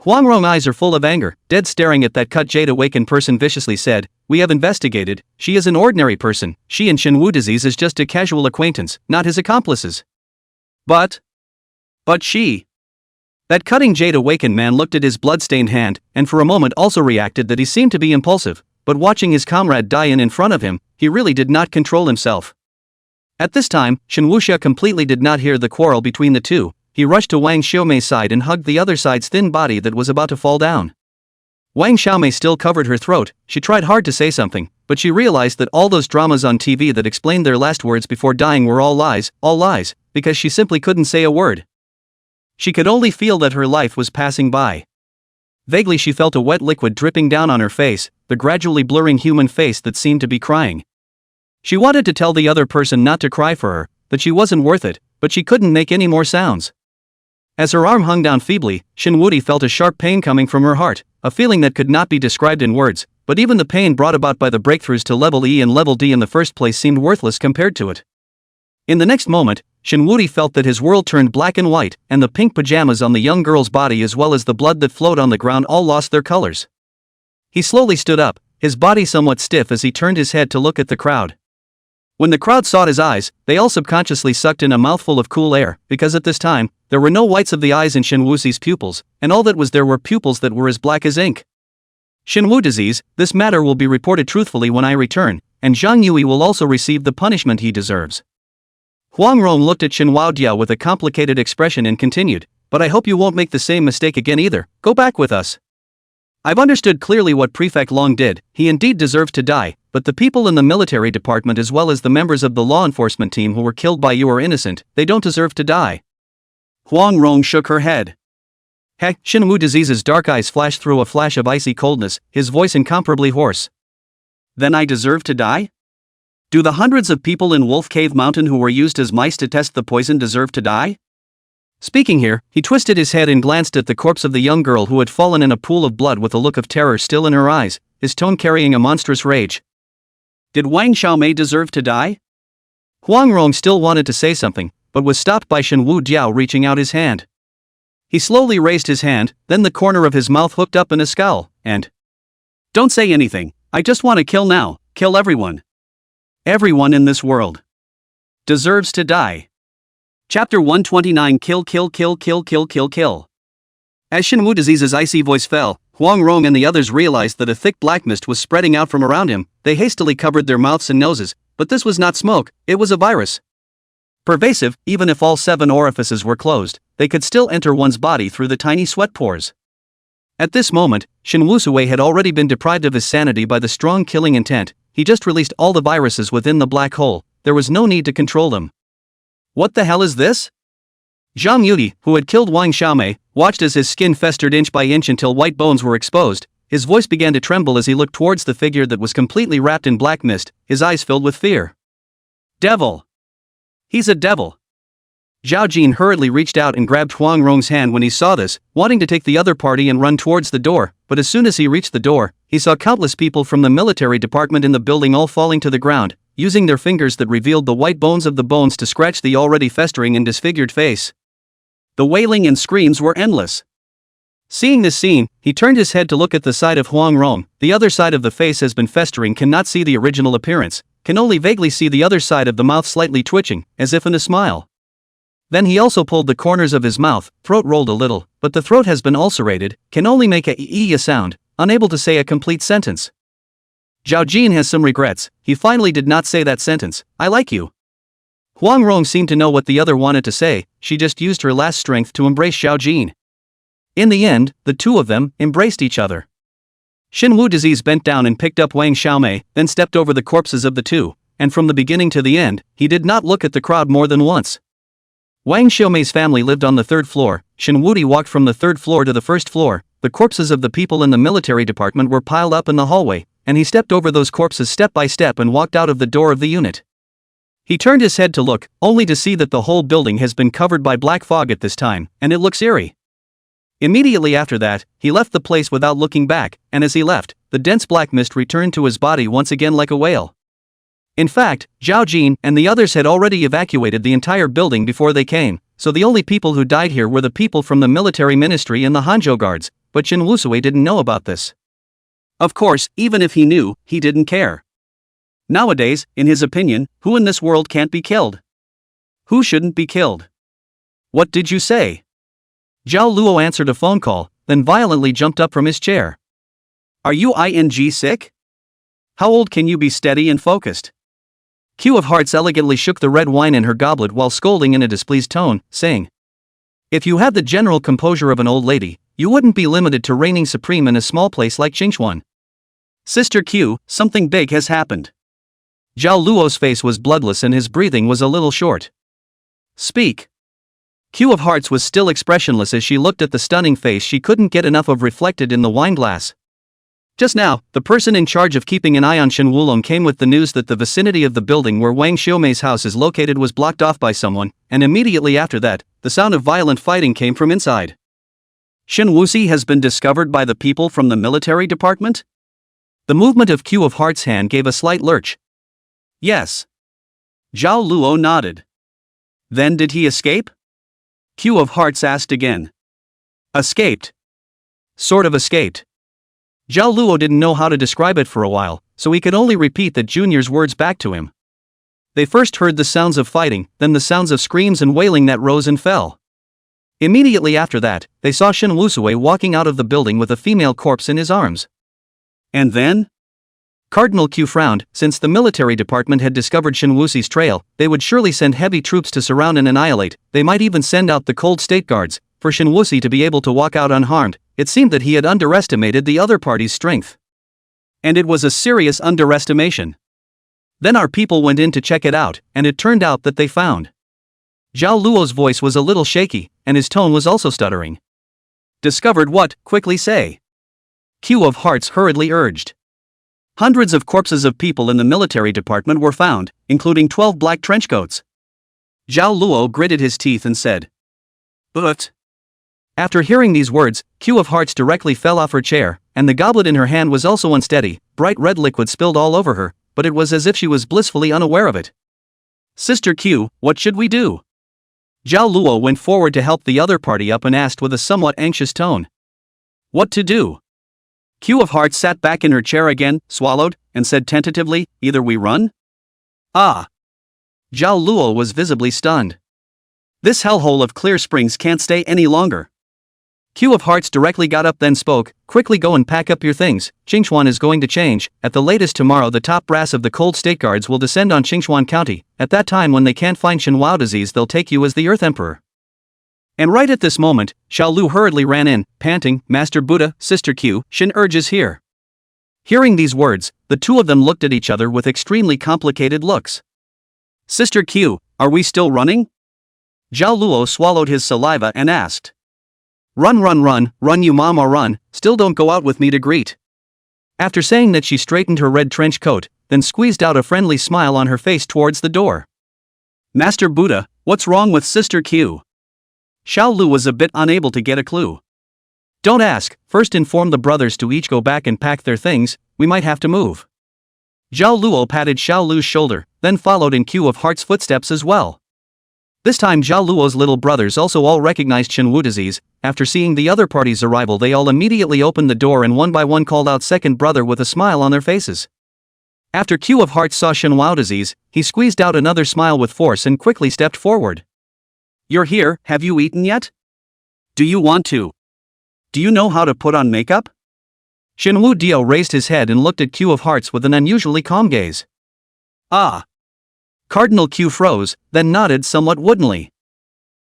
Huang Rong's eyes are full of anger, dead staring at that cut jade awakened person viciously said, "We have investigated, she is an ordinary person, she and Shen Wuxi's is just a casual acquaintance, not his accomplices." But she... That cutting jade awakened man looked at his bloodstained hand, and for a moment also reacted that he seemed to be impulsive, but watching his comrade die in front of him, he really did not control himself. At this time, Shen Wuxia completely did not hear the quarrel between the two. He rushed to Wang Xiaomei's side and hugged the other side's thin body that was about to fall down. Wang Xiaomei still covered her throat, she tried hard to say something, but she realized that all those dramas on TV that explained their last words before dying were all lies, because she simply couldn't say a word. She could only feel that her life was passing by. Vaguely she felt a wet liquid dripping down on her face, the gradually blurring human face that seemed to be crying. She wanted to tell the other person not to cry for her, that she wasn't worth it, but she couldn't make any more sounds. As her arm hung down feebly, Shen Wuxi felt a sharp pain coming from her heart, a feeling that could not be described in words, but even the pain brought about by the breakthroughs to level E and level D in the first place seemed worthless compared to it. In the next moment, Shen Wuxi felt that his world turned black and white, and the pink pajamas on the young girl's body as well as the blood that flowed on the ground all lost their colors. He slowly stood up, his body somewhat stiff as he turned his head to look at the crowd. When the crowd sought his eyes, they all subconsciously sucked in a mouthful of cool air, because at this time, there were no whites of the eyes in Shen Wuxi's pupils, and all that was there were pupils that were as black as ink. Shen Wuxi's, this matter will be reported truthfully when I return, and Zhang Yui will also receive the punishment he deserves. Huang Rong looked at Shen Wudiao with a complicated expression and continued, "But I hope you won't make the same mistake again either, go back with us. I've understood clearly what Prefect Long did, he indeed deserves to die, but the people in the military department as well as the members of the law enforcement team who were killed by you are innocent, they don't deserve to die." Huang Rong shook her head. Heck, Shen Wuxi's dark eyes flashed through a flash of icy coldness, his voice incomparably hoarse. "Then I deserve to die? Do the hundreds of people in Wolf Cave Mountain who were used as mice to test the poison deserve to die?" Speaking here, he twisted his head and glanced at the corpse of the young girl who had fallen in a pool of blood with a look of terror still in her eyes, his tone carrying a monstrous rage. "Did Wang Xiaomei deserve to die?" Huang Rong still wanted to say something, but was stopped by Shen Wudiao reaching out his hand. He slowly raised his hand, then the corner of his mouth hooked up in a scowl, and, "Don't say anything, I just want to kill now, kill everyone. Everyone in this world deserves to die." Chapter 129 Kill Kill Kill Kill Kill Kill Kill. As Shen Wuxi's icy voice fell, Huang Rong and the others realized that a thick black mist was spreading out from around him. They hastily covered their mouths and noses, but this was not smoke, it was a virus. Pervasive, even if all 7 orifices were closed, they could still enter one's body through the tiny sweat pores. At this moment, Shen Wuxi had already been deprived of his sanity by the strong killing intent. He just released all the viruses within the black hole, there was no need to control them. "What the hell is this?" Zhang Yui, who had killed Wang Xiaomei, watched as his skin festered inch by inch until white bones were exposed. His voice began to tremble as he looked towards the figure that was completely wrapped in black mist, his eyes filled with fear. "Devil! He's a devil! Zhao Jin hurriedly reached out and grabbed Huang Rong's hand when he saw this, wanting to take the other party and run towards the door, but as soon as he reached the door, he saw countless people from the military department in the building all falling to the ground, using their fingers that revealed the white bones of the bones to scratch the already festering and disfigured face. The wailing and screams were endless. Seeing this scene, he turned his head to look at the side of Huang Rong. The other side of the face has been festering, cannot see the original appearance, can only vaguely see the other side of the mouth slightly twitching, as if in a smile. Then he also pulled the corners of his mouth, throat rolled a little, but the throat has been ulcerated, can only make a e sound, unable to say a complete sentence. Zhao Jin has some regrets, he finally did not say that sentence, I like you. Huang Rong seemed to know what the other wanted to say, she just used her last strength to embrace Zhao Jin. In the end, the two of them embraced each other. Xinwu Disease bent down and picked up Wang Xiaomei, then stepped over the corpses of the two, and from the beginning to the end, he did not look at the crowd more than once. Wang Xiaomei's family lived on the third floor, Xinwu walked from the third floor to the first floor, the corpses of the people in the military department were piled up in the hallway, and he stepped over those corpses step by step and walked out of the door of the unit. He turned his head to look, only to see that the whole building has been covered by black fog at this time, and it looks eerie. Immediately after that, he left the place without looking back, and as he left, the dense black mist returned to his body once again like a whale. In fact, Zhao Jin and the others had already evacuated the entire building before they came, so the only people who died here were the people from the military ministry and the Hanzhou guards, but Shen Wusui didn't know about this. Of course, even if he knew, he didn't care. Nowadays, in his opinion, who in this world can't be killed? Who shouldn't be killed? What did you say? Zhao Luo answered a phone call, then violently jumped up from his chair. Are you sick? How old can you be steady and focused? Q of Hearts elegantly shook the red wine in her goblet while scolding in a displeased tone, saying, if you had the general composure of an old lady, you wouldn't be limited to reigning supreme in a small place like Qingchuan. Sister Q, something big has happened. Zhao Luo's face was bloodless and his breathing was a little short. Speak. Q of Hearts was still expressionless as she looked at the stunning face she couldn't get enough of reflected in the wine glass. Just now, the person in charge of keeping an eye on Shen Wulong came with the news that the vicinity of the building where Wang Xiaomei's house is located was blocked off by someone, and immediately after that, the sound of violent fighting came from inside. Shen Wuxi has been discovered by the people from the military department? The movement of Q of Hearts' hand gave a slight lurch. Yes. Zhao Luo nodded. Then did he escape? Q of Hearts asked again. Escaped. Sort of escaped. Zhao Luo didn't know how to describe it for a while, so he could only repeat the junior's words back to him. They first heard the sounds of fighting, then the sounds of screams and wailing that rose and fell. Immediately after that, they saw Shen Wusui walking out of the building with a female corpse in his arms. And then? Cardinal Q frowned. Since the military department had discovered Shen Wuxi's trail, they would surely send heavy troops to surround and annihilate. They might even send out the cold state guards. For Shen Wuxi to be able to walk out unharmed, it seemed that he had underestimated the other party's strength. And it was a serious underestimation. Then our people went in to check it out, and it turned out that they found. Zhao Luo's voice was a little shaky, and his tone was also stuttering. Discovered what? Quickly say. Q of Hearts hurriedly urged. Hundreds of corpses of people in the military department were found, including 12 black trenchcoats. Zhao Luo gritted his teeth and said. But. After hearing these words, Q of Hearts directly fell off her chair, and the goblet in her hand was also unsteady. Bright red liquid spilled all over her, but it was as if she was blissfully unaware of it. Sister Q, what should we do? Zhao Luo went forward to help the other party up and asked with a somewhat anxious tone. What to do? Q of Hearts sat back in her chair again, swallowed, and said tentatively, either we run? Ah. Zhao Luo was visibly stunned. This hellhole of Clear Springs can't stay any longer. Q of Hearts directly got up then spoke, quickly go and pack up your things, Qingchuan is going to change, at the latest tomorrow the top brass of the cold state guards will descend on Qingchuan County, at that time when they can't find Shenhua disease they'll take you as the Earth Emperor. And right at this moment, Xiao Lu hurriedly ran in, panting, Master Buddha, Sister Q, Shen Urge is here. Hearing these words, the two of them looked at each other with extremely complicated looks. Sister Q, are we still running? Zhao Luo swallowed his saliva and asked. Run you mama run, still don't go out with me to greet. After saying that she straightened her red trench coat, then squeezed out a friendly smile on her face towards the door. Master Buddha, What's wrong with Sister Q? Xiao Lu was a bit unable to get a clue. Don't ask, first inform the brothers to each go back and pack their things, we might have to move. Zhao Luo patted Xiao Lu's shoulder, then followed in Q of Heart's footsteps as well. This time Zhao Luo's little brothers also all recognized Shenwu disease. After seeing the other party's arrival they all immediately opened the door and one by one called out second brother with a smile on their faces. After Q of Hearts saw Shenwu disease, he squeezed out another smile with force and quickly stepped forward. You're here, have you eaten yet? Do you want to? Do you know how to put on makeup? Shenwu Diao raised his head and looked at Q of Hearts with an unusually calm gaze. Ah. Cardinal Q froze, then nodded somewhat woodenly.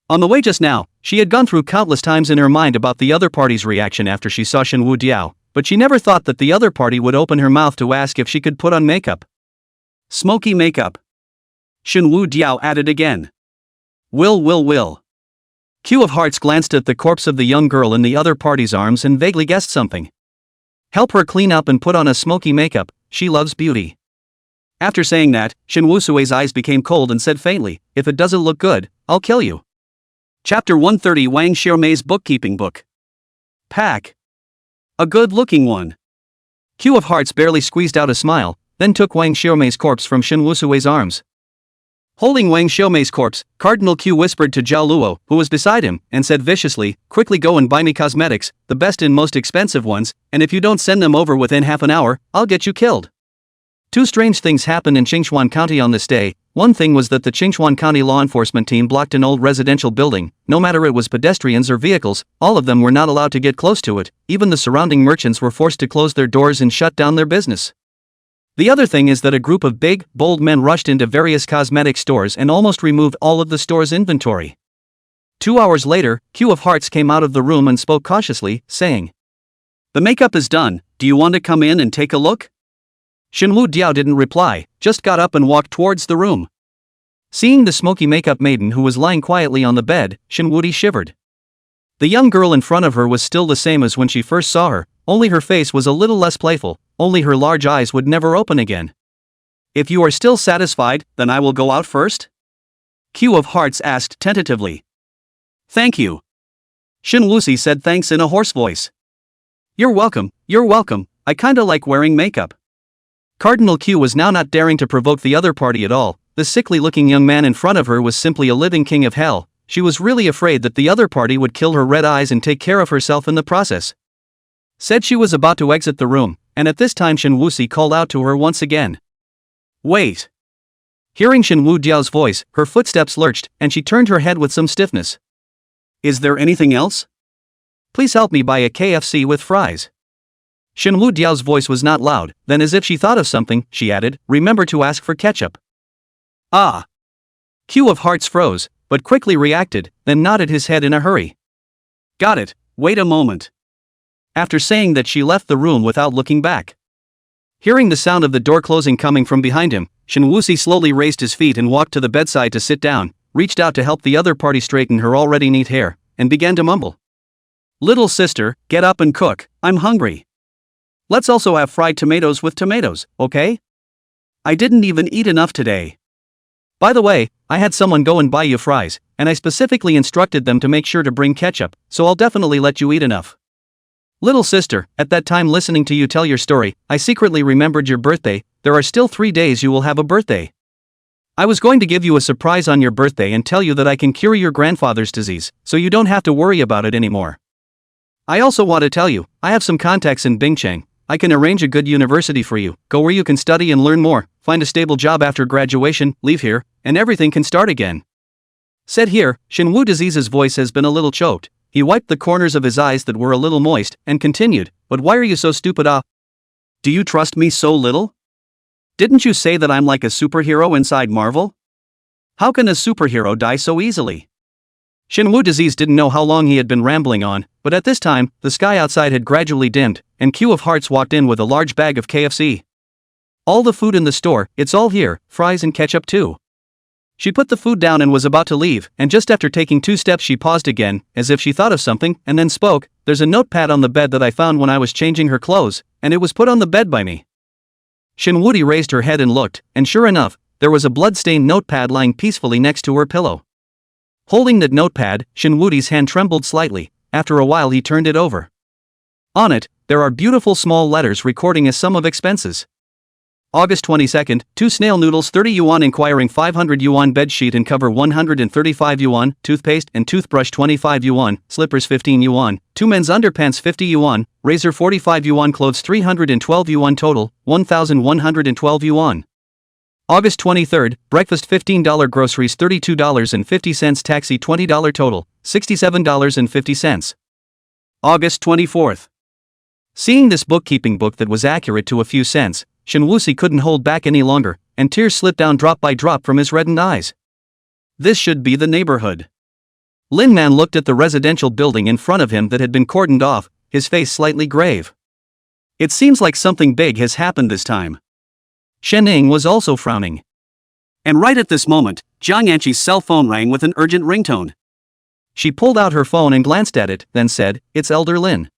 On the way just now, she had gone through countless times in her mind about the other party's reaction after she saw Shenwu Diao, but she never thought that the other party would open her mouth to ask if she could put on makeup. Smoky makeup. Shenwu Diao added again. Will. Q of Hearts glanced at the corpse of the young girl in the other party's arms and vaguely guessed something. Help her clean up and put on a smoky makeup, she loves beauty. After saying that, Shenwu Sui's eyes became cold and said faintly, if it doesn't look good, I'll kill you. Chapter 130 Wang Xiaomei's bookkeeping book. Pack. A good-looking one. Q of Hearts barely squeezed out a smile, then took Wang Xiaomei's corpse from Shenwu Sui's arms. Holding Wang Xiaomei's corpse, Cardinal Q whispered to Zhao Luo, who was beside him, and said viciously, quickly go and buy me cosmetics, the best and most expensive ones, and if you don't send them over within half an hour, I'll get you killed. Two strange things happened in Qingchuan County on this day. One thing was that the Qingchuan County law enforcement team blocked an old residential building. No matter it was pedestrians or vehicles, all of them were not allowed to get close to it. Even the surrounding merchants were forced to close their doors and shut down their business. The other thing is that a group of big, bold men rushed into various cosmetic stores and almost removed all of the store's inventory. 2 hours later, Q of Hearts came out of the room and spoke cautiously, saying, the makeup is done, do you want to come in and take a look? Shenwu Diao didn't reply, just got up and walked towards the room. Seeing the smoky makeup maiden who was lying quietly on the bed, Shenwu Di shivered. The young girl in front of her was still the same as when she first saw her, only her face was a little less playful, only her large eyes would never open again. If you are still satisfied, then I will go out first? Q of Hearts asked tentatively. Thank you. Shenwu said thanks in a hoarse voice. You're welcome, I kinda like wearing makeup. Cardinal Q was now not daring to provoke the other party at all. The sickly-looking young man in front of her was simply a living king of hell. She was really afraid that the other party would kill her red eyes and take care of herself in the process. Said she was about to exit the room, and at this time Shenwu called out to her once again. Wait. Hearing Shenwu Diao's voice, her footsteps lurched, and she turned her head with some stiffness. Is there anything else? Please help me buy a KFC with fries. Shenwu Diao's voice was not loud, then as if she thought of something, she added, remember to ask for ketchup. Ah. Q of Hearts froze, but quickly reacted, then nodded his head in a hurry. Got it, wait a moment. After saying that she left the room without looking back. Hearing the sound of the door closing coming from behind him, Shenwu slowly raised his feet and walked to the bedside to sit down, reached out to help the other party straighten her already neat hair, and began to mumble. Little sister, get up and cook, I'm hungry. Let's also have fried tomatoes with tomatoes, okay? I didn't even eat enough today. By the way, I had someone go and buy you fries, and I specifically instructed them to make sure to bring ketchup, so I'll definitely let you eat enough. Little sister, at that time listening to you tell your story, I secretly remembered your birthday. There are still 3 days you will have a birthday. I was going to give you a surprise on your birthday and tell you that I can cure your grandfather's disease, so you don't have to worry about it anymore. I also want to tell you, I have some contacts in Bingcheng. I can arrange a good university for you, go where you can study and learn more, find a stable job after graduation, leave here, and everything can start again. Said here, Shenwu Disease's voice has been a little choked. He wiped the corners of his eyes that were a little moist, and continued, but why are you so stupid? Do you trust me so little? Didn't you say that I'm like a superhero inside Marvel? How can a superhero die so easily? Shenwu Disease didn't know how long he had been rambling on, but at this time, the sky outside had gradually dimmed, and Q of Hearts walked in with a large bag of KFC. All the food in the store, it's all here, fries and ketchup too. She put the food down and was about to leave, and just after taking 2 steps she paused again, as if she thought of something, and then spoke, there's a notepad on the bed that I found when I was changing her clothes, and it was put on the bed by me. Shenwu raised her head and looked, and sure enough, there was a blood-stained notepad lying peacefully next to her pillow. Holding that notepad, Shinwoo's hand trembled slightly. After a while he turned it over. On it, there are beautiful small letters recording a sum of expenses. August 22nd, 2 snail noodles 30 yuan, inquiring 500 yuan, bedsheet and cover 135 yuan, toothpaste and toothbrush 25 yuan, slippers 15 yuan, 2 men's underpants 50 yuan, razor 45 yuan, clothes 312 yuan, total 1,112 yuan. August 23rd, breakfast $15, groceries $32.50, taxi $20, total $67.50. August 24th. Seeing this bookkeeping book that was accurate to a few cents, Shinwoo couldn't hold back any longer, and tears slipped down drop by drop from his reddened eyes. This should be the neighborhood. Lin Man looked at the residential building in front of him that had been cordoned off, his face slightly grave. It seems like something big has happened this time. Shen Ning was also frowning. And right at this moment, Jiang Yanqi's cell phone rang with an urgent ringtone. She pulled out her phone and glanced at it, then said, "It's Elder Lin."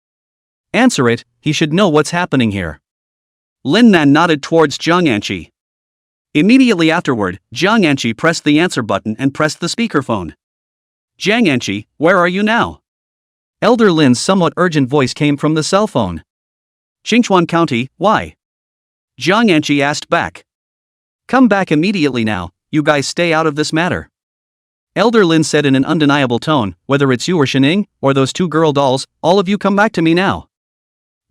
"Answer it, he should know what's happening here." Lin Man nodded towards Jiang Yanqi. Immediately afterward, Jiang Yanqi pressed the answer button and pressed the speakerphone. "Jiang Yanqi, where are you now?" Elder Lin's somewhat urgent voice came from the cell phone. "Qingchuan County, why?" Jiang Yanqi asked back. "Come back immediately now, you guys stay out of this matter." Elder Lin said in an undeniable tone, "Whether it's you or Shening, or those 2 girl dolls, all of you come back to me now."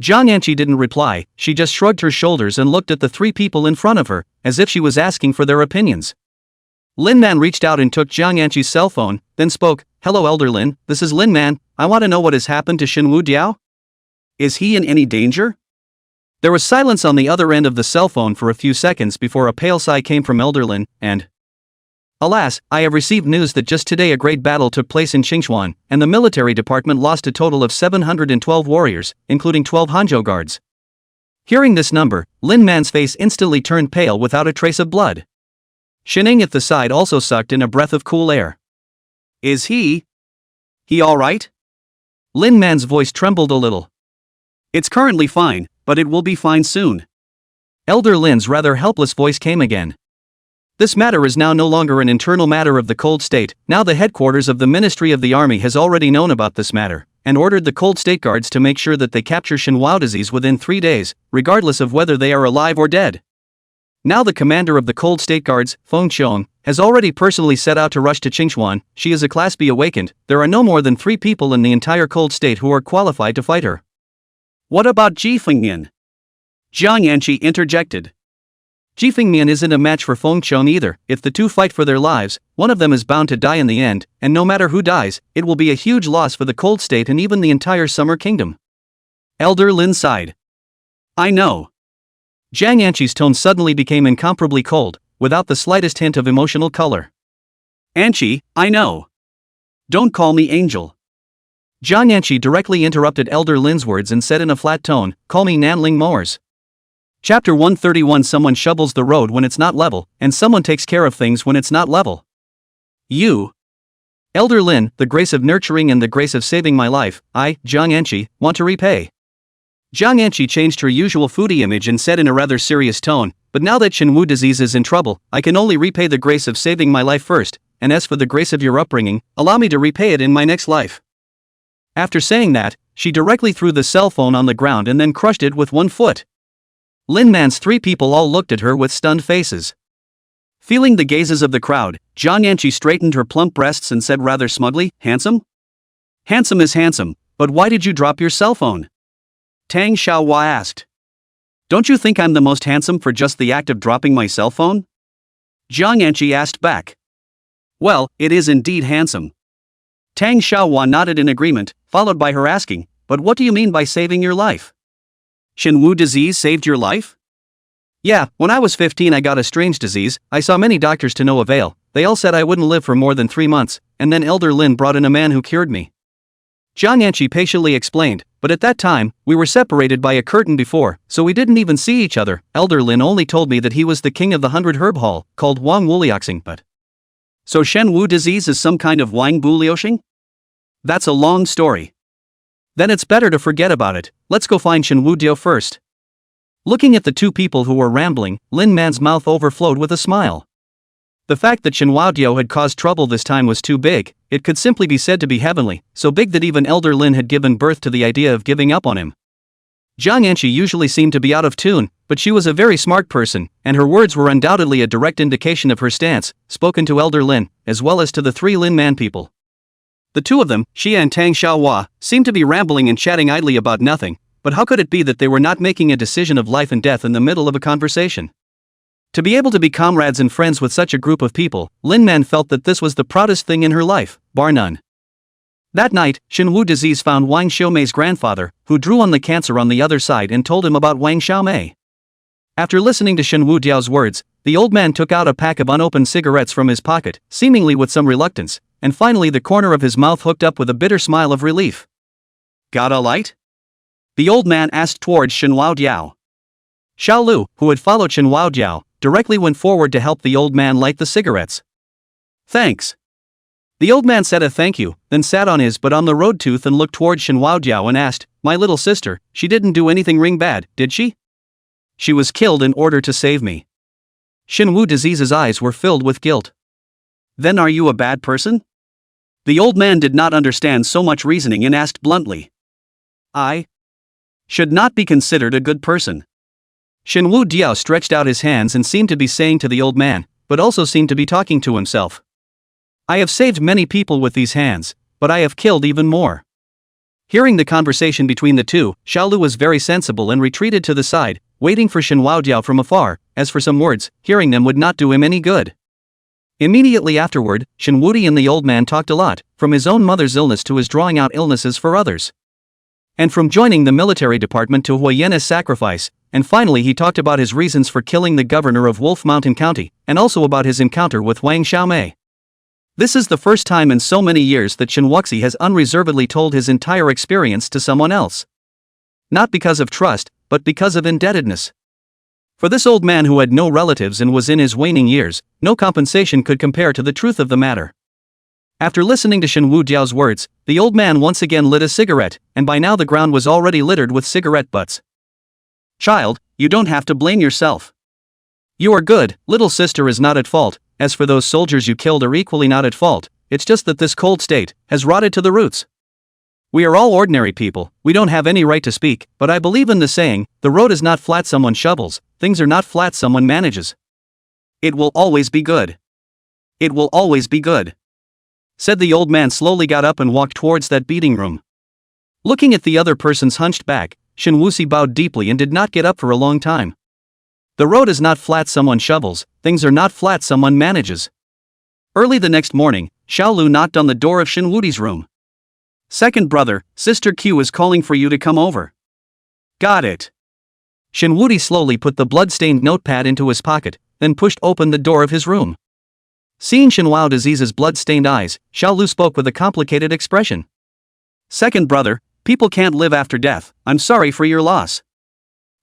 Jiang Yanqi didn't reply, she just shrugged her shoulders and looked at the 3 people in front of her, as if she was asking for their opinions. Lin Man reached out and took Jiang Yanqi's cell phone, then spoke, "Hello Elder Lin, this is Lin Man, I want to know what has happened to Shinwoo Diao? Is he in any danger?" There was silence on the other end of the cell phone for a few seconds before a pale sigh came from Elder Lin, and "Alas, I have received news that just today a great battle took place in Qingchuan, and the military department lost a total of 712 warriors, including 12 Hanzhou guards." Hearing this number, Lin Man's face instantly turned pale without a trace of blood. Shening at the side also sucked in a breath of cool air. "Is he all right?" Lin Man's voice trembled a little. "It's currently fine, but it will be fine soon." Elder Lin's rather helpless voice came again. "This matter is now no longer an internal matter of the Cold State, now the headquarters of the Ministry of the Army has already known about this matter, and ordered the Cold State guards to make sure that they capture Shinwoo disease within 3 days, regardless of whether they are alive or dead. Now the commander of the Cold State guards, Feng Qiong, has already personally set out to rush to Qingchuan. She is a Class B awakened, there are no more than 3 people in the entire Cold State who are qualified to fight her." "What about Ji Fengmian?" Jiang Yanqi interjected. "Ji Fengmian isn't a match for Feng Qiong either. If the 2 fight for their lives, one of them is bound to die in the end, and no matter who dies, it will be a huge loss for the Cold State and even the entire Summer Kingdom." Elder Lin sighed. "I know." Jiang Yanqi's tone suddenly became incomparably cold, without the slightest hint of emotional color. "Yanqi, I know. Don't call me Angel." Jiang Yanqi directly interrupted Elder Lin's words and said in a flat tone, "Call me Nanling Mowers." Chapter 131. Someone shovels the road when it's not level, and someone takes care of things when it's not level. You, Elder Lin, the grace of nurturing and the grace of saving my life, I, Jiang Yanqi, want to repay. Jiang Yanqi changed her usual foodie image and said in a rather serious tone, "But now that Shinwoo disease is in trouble, I can only repay the grace of saving my life first, and as for the grace of your upbringing, allow me to repay it in my next life." After saying that, she directly threw the cell phone on the ground and then crushed it with 1 foot. Lin Man's 3 people all looked at her with stunned faces. Feeling the gazes of the crowd, Jiang Yanqi straightened her plump breasts and said rather smugly, "Handsome? Handsome is handsome, but why did you drop your cell phone?" Tang Xiaohua asked. "Don't you think I'm the most handsome for just the act of dropping my cell phone?" Jiang Yanqi asked back. "Well, it is indeed handsome." Tang Xiaohua nodded in agreement, followed by her asking, "But what do you mean by saving your life? Shinwoo disease saved your life?" "Yeah, when I was 15 I got a strange disease, I saw many doctors to no avail, they all said I wouldn't live for more than 3 months, and then Elder Lin brought in a man who cured me." Jiang Yanqi patiently explained, "But at that time, we were separated by a curtain before, so we didn't even see each other. Elder Lin only told me that he was the king of the 100 Herb Hall, called Wang Wuliaxing, but..." "So Shenwu disease is some kind of Wang Buliaoxing? That's a long story." "Then it's better to forget about it, let's go find Shenwu Dio first." Looking at the 2 people who were rambling, Lin Man's mouth overflowed with a smile. The fact that Shenhuadiao had caused trouble this time was too big, it could simply be said to be heavenly, so big that even Elder Lin had given birth to the idea of giving up on him. Jiang Anshi usually seemed to be out of tune, but she was a very smart person, and her words were undoubtedly a direct indication of her stance, spoken to Elder Lin, as well as to the three Lin man people. The two of them, Xia and Tang Xiaohua, seemed to be rambling and chatting idly about nothing, but how could it be that they were not making a decision of life and death in the middle of a conversation? To be able to be comrades and friends with such a group of people, Lin Man felt that this was the proudest thing in her life, bar none. That night, Shenwu disease found Wang Xiaomei's grandfather, who drew on the cancer on the other side and told him about Wang Xiaomei. After listening to Shenwu Diao's words, the old man took out a pack of unopened cigarettes from his pocket, seemingly with some reluctance, and finally the corner of his mouth hooked up with a bitter smile of relief. "Got a light?" the old man asked towards Shenhua Diao. Xiao Lu, who had followed Shenhua Diao, directly went forward to help the old man light the cigarettes. "Thanks." The old man said a thank you, then sat on his butt on the road tooth and looked towards Shenhua Diao and asked, "My little sister, she didn't do anything ring bad, did she?" "She was killed in order to save me." Shenwu disease's eyes were filled with guilt. "Then are you a bad person?" The old man did not understand so much reasoning and asked bluntly. "I should not be considered a good person." Shenwu Diao stretched out his hands and seemed to be saying to the old man, but also seemed to be talking to himself. "I have saved many people with these hands, but I have killed even more." Hearing the conversation between the two, Xiaolu was very sensible and retreated to the side, waiting for Shenhua Diao from afar. As for some words, hearing them would not do him any good. Immediately afterward, Shenwudi and the old man talked a lot, from his own mother's illness to his drawing out illnesses for others. And from joining the military department to Huayena's sacrifice, and finally he talked about his reasons for killing the governor of Wolf Mountain County, and also about his encounter with Wang Xiaomei. This is the first time in so many years that Shenhuaxi has unreservedly told his entire experience to someone else. Not because of trust, but because of indebtedness. For this old man who had no relatives and was in his waning years, no compensation could compare to the truth of the matter. After listening to Shenwu Diao's words, the old man once again lit a cigarette, and by now the ground was already littered with cigarette butts. "Child, you don't have to blame yourself. You are good, little sister is not at fault. As for those soldiers you killed are equally not at fault, it's just that this cold state has rotted to the roots. We are all ordinary people, we don't have any right to speak, but I believe in the saying, the road is not flat someone shovels, things are not flat someone manages. It will always be good. It will always be good," said the old man. Slowly got up and walked towards that beating room. Looking at the other person's hunched back, Shenwuxi bowed deeply and did not get up for a long time. The road is not flat someone shovels, things are not flat someone manages. Early the next morning, Xiaolu knocked on the door of Shenwudi's room. "Second brother, Sister Q is calling for you to come over." "Got it." Shenwudi slowly put the blood-stained notepad into his pocket, then pushed open the door of his room. Seeing Shenhua Disease's blood-stained eyes, Xiaolu spoke with a complicated expression. "Second brother, people can't live after death, I'm sorry for your loss."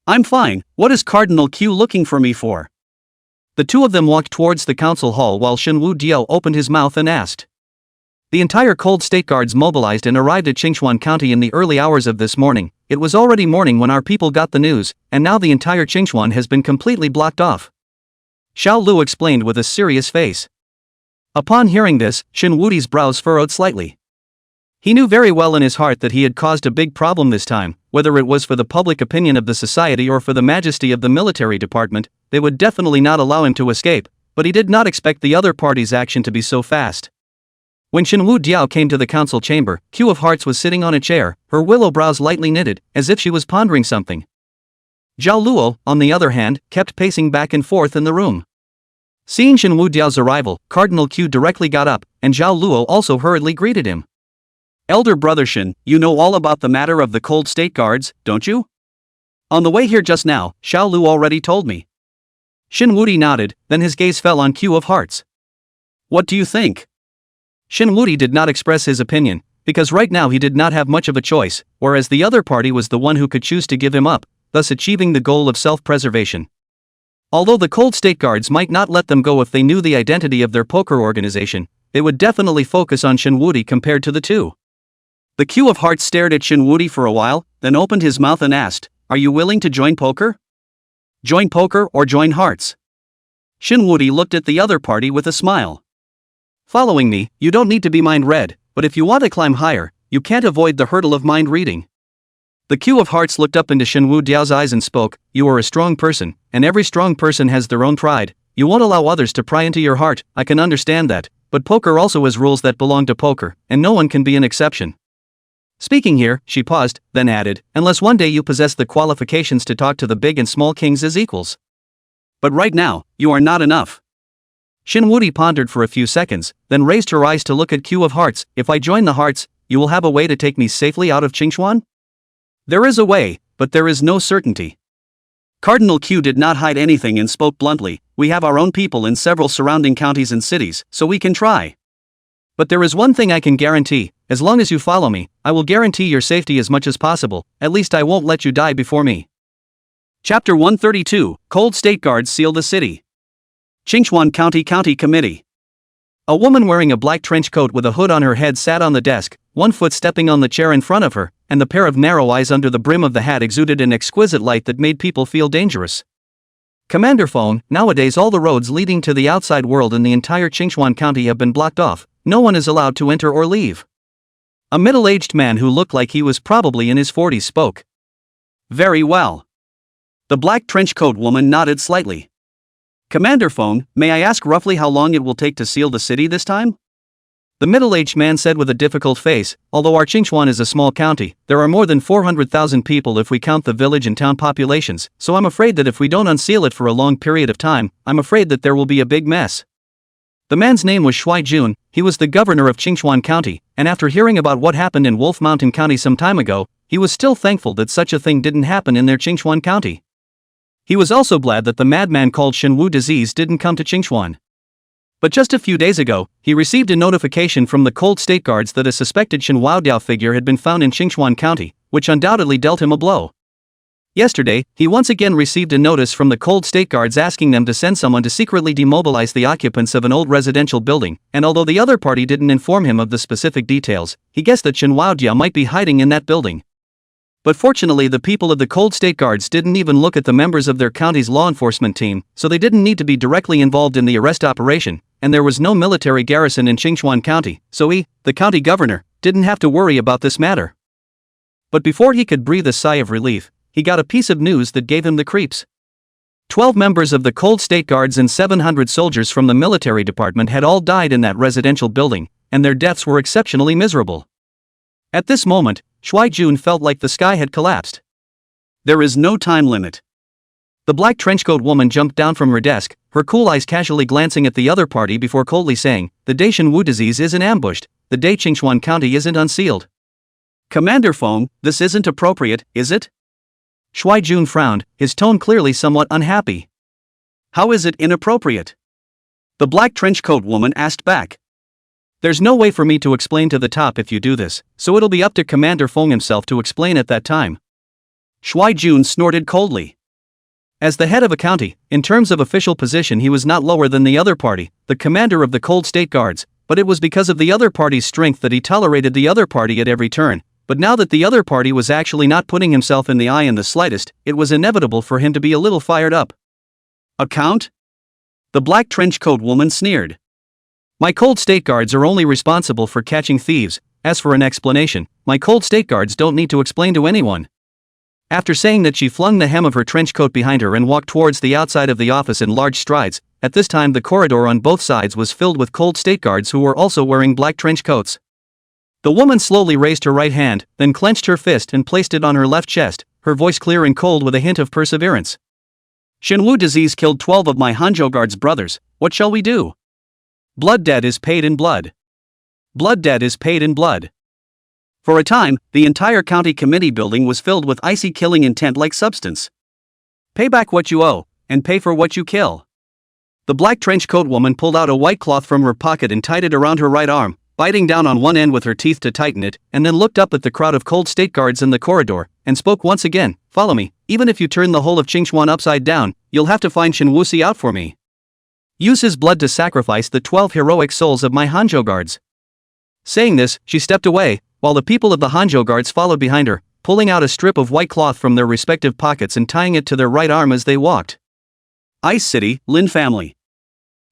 "I'm fine, what is Cardinal Q looking for me for?" The two of them walked towards the council hall while Shenwu Diao opened his mouth and asked. The entire Cold State Guards mobilized and arrived at Qingchuan County in the early hours of this morning. It was already morning when our people got the news, and now the entire Qingchuan has been completely blocked off. Xiao Lu explained with a serious face. Upon hearing this, Shenwudi's brows furrowed slightly. He knew very well in his heart that he had caused a big problem this time, whether it was for the public opinion of the society or for the majesty of the military department. They would definitely not allow him to escape, but he did not expect the other party's action to be so fast. When Shenwu Diao came to the council chamber, Q of Hearts was sitting on a chair, her willow brows lightly knitted, as if she was pondering something. Zhao Luo, on the other hand, kept pacing back and forth in the room. Seeing Shenwu Diao's arrival, Cardinal Q directly got up, and Zhao Luo also hurriedly greeted him. "Elder brother Shen, you know all about the matter of the Cold State Guards, don't you? On the way here just now, Xiao Lu already told me." Shenwudi nodded, then his gaze fell on Q of Hearts. "What do you think?" Shenwudi did not express his opinion, because right now he did not have much of a choice, whereas the other party was the one who could choose to give him up, thus achieving the goal of self-preservation. Although the Cold State Guards might not let them go if they knew the identity of their poker organization, they would definitely focus on Shenwudi compared to the two. The Q of Hearts stared at Shenwudi for a while, then opened his mouth and asked, "Are you willing to join poker? Join poker or join hearts?" Shinwudi looked at the other party with a smile. Following me, you don't need to be mind read, but if you want to climb higher, you can't avoid the hurdle of mind reading. The Q of Hearts looked up into Shinwu Diao's eyes and spoke, you are a strong person, and every strong person has their own pride. You won't allow others to pry into your heart, I can understand that, but poker also has rules that belong to poker, and no one can be an exception. Speaking here, she paused, then added, unless one day you possess the qualifications to talk to the big and small kings as equals. But right now, you are not enough. Shinwudi pondered for a few seconds, then raised her eyes to look at Q of Hearts. If I join the Hearts, you will have a way to take me safely out of Qingchuan? There is a way, but there is no certainty. Cardinal Q did not hide anything and spoke bluntly, we have our own people in several surrounding counties and cities, so we can try. But there is one thing I can guarantee, as long as you follow me, I will guarantee your safety as much as possible, at least I won't let you die before me. Chapter 132, Cold State Guards Seal the City. Qingchuan County Committee. A woman wearing a black trench coat with a hood on her head sat on the desk, one foot stepping on the chair in front of her, and the pair of narrow eyes under the brim of the hat exuded an exquisite light that made people feel dangerous. Commander Phone, nowadays all the roads leading to the outside world in the entire Qingchuan County have been blocked off, no one is allowed to enter or leave. A middle-aged man who looked like he was probably in his 40s spoke. Very well. The black trench coat woman nodded slightly. Commander Phone, may I ask roughly how long it will take to seal the city this time? The middle-aged man said with a difficult face, although our Qingchuan is a small county, there are more than 400,000 people if we count the village and town populations, so I'm afraid that if we don't unseal it for a long period of time, I'm afraid that there will be a big mess. The man's name was Shuai Jun, he was the governor of Qingchuan County, and after hearing about what happened in Wolf Mountain County some time ago, he was still thankful that such a thing didn't happen in their Qingchuan County. He was also glad that the madman called Shinwu disease didn't come to Qingchuan. But just a few days ago, he received a notification from the Cold State Guards that a suspected Shinwao Diao figure had been found in Qingchuan County, which undoubtedly dealt him a blow. Yesterday, he once again received a notice from the Cold State Guards asking them to send someone to secretly demobilize the occupants of an old residential building, and although the other party didn't inform him of the specific details, he guessed that Shinwao Diao might be hiding in that building. But fortunately the people of the Cold State Guards didn't even look at the members of their county's law enforcement team, so they didn't need to be directly involved in the arrest operation, and there was no military garrison in Qingchuan County, so he, the county governor, didn't have to worry about this matter. But before he could breathe a sigh of relief, he got a piece of news that gave him the creeps. 12 members of the Cold State Guards and 700 soldiers from the military department had all died in that residential building, and their deaths were exceptionally miserable. At this moment, Shuai Jun felt like the sky had collapsed. There is no time limit. The black trenchcoat woman jumped down from her desk, her cool eyes casually glancing at the other party before coldly saying, the day Shinwu disease isn't ambushed, the day Qingchuan County isn't unsealed. Commander Feng, this isn't appropriate, is it? Shuai Jun frowned, his tone clearly somewhat unhappy. How is it inappropriate? The black trenchcoat woman asked back. There's no way for me to explain to the top if you do this, so it'll be up to Commander Feng himself to explain at that time. Shuai Jun snorted coldly. As the head of a county, in terms of official position he was not lower than the other party, the commander of the Cold State Guards, but it was because of the other party's strength that he tolerated the other party at every turn, but now that the other party was actually not putting himself in the eye in the slightest, it was inevitable for him to be a little fired up. A count? The black trenchcoat woman sneered. My Cold State Guards are only responsible for catching thieves, as for an explanation, my Cold State Guards don't need to explain to anyone. After saying that she flung the hem of her trench coat behind her and walked towards the outside of the office in large strides, at this time the corridor on both sides was filled with Cold State Guards who were also wearing black trench coats. The woman slowly raised her right hand, then clenched her fist and placed it on her left chest, her voice clear and cold with a hint of perseverance. Shinwu disease killed 12 of my Hanzhou Guards brothers, what shall we do? Blood debt is paid in blood. Blood debt is paid in blood. For a time, the entire county committee building was filled with icy killing intent-like substance. Pay back what you owe, and pay for what you kill. The black trench coat woman pulled out a white cloth from her pocket and tied it around her right arm, biting down on one end with her teeth to tighten it, and then looked up at the crowd of Cold State Guards in the corridor, and spoke once again, follow me, even if you turn the whole of Qingchuan upside down, you'll have to find Shinwusi out for me. Use his blood to sacrifice the 12 heroic souls of my Hanzhou Guards. Saying this, she stepped away, while the people of the Hanzhou Guards followed behind her, pulling out a strip of white cloth from their respective pockets and tying it to their right arm as they walked. Ice City, Lin family.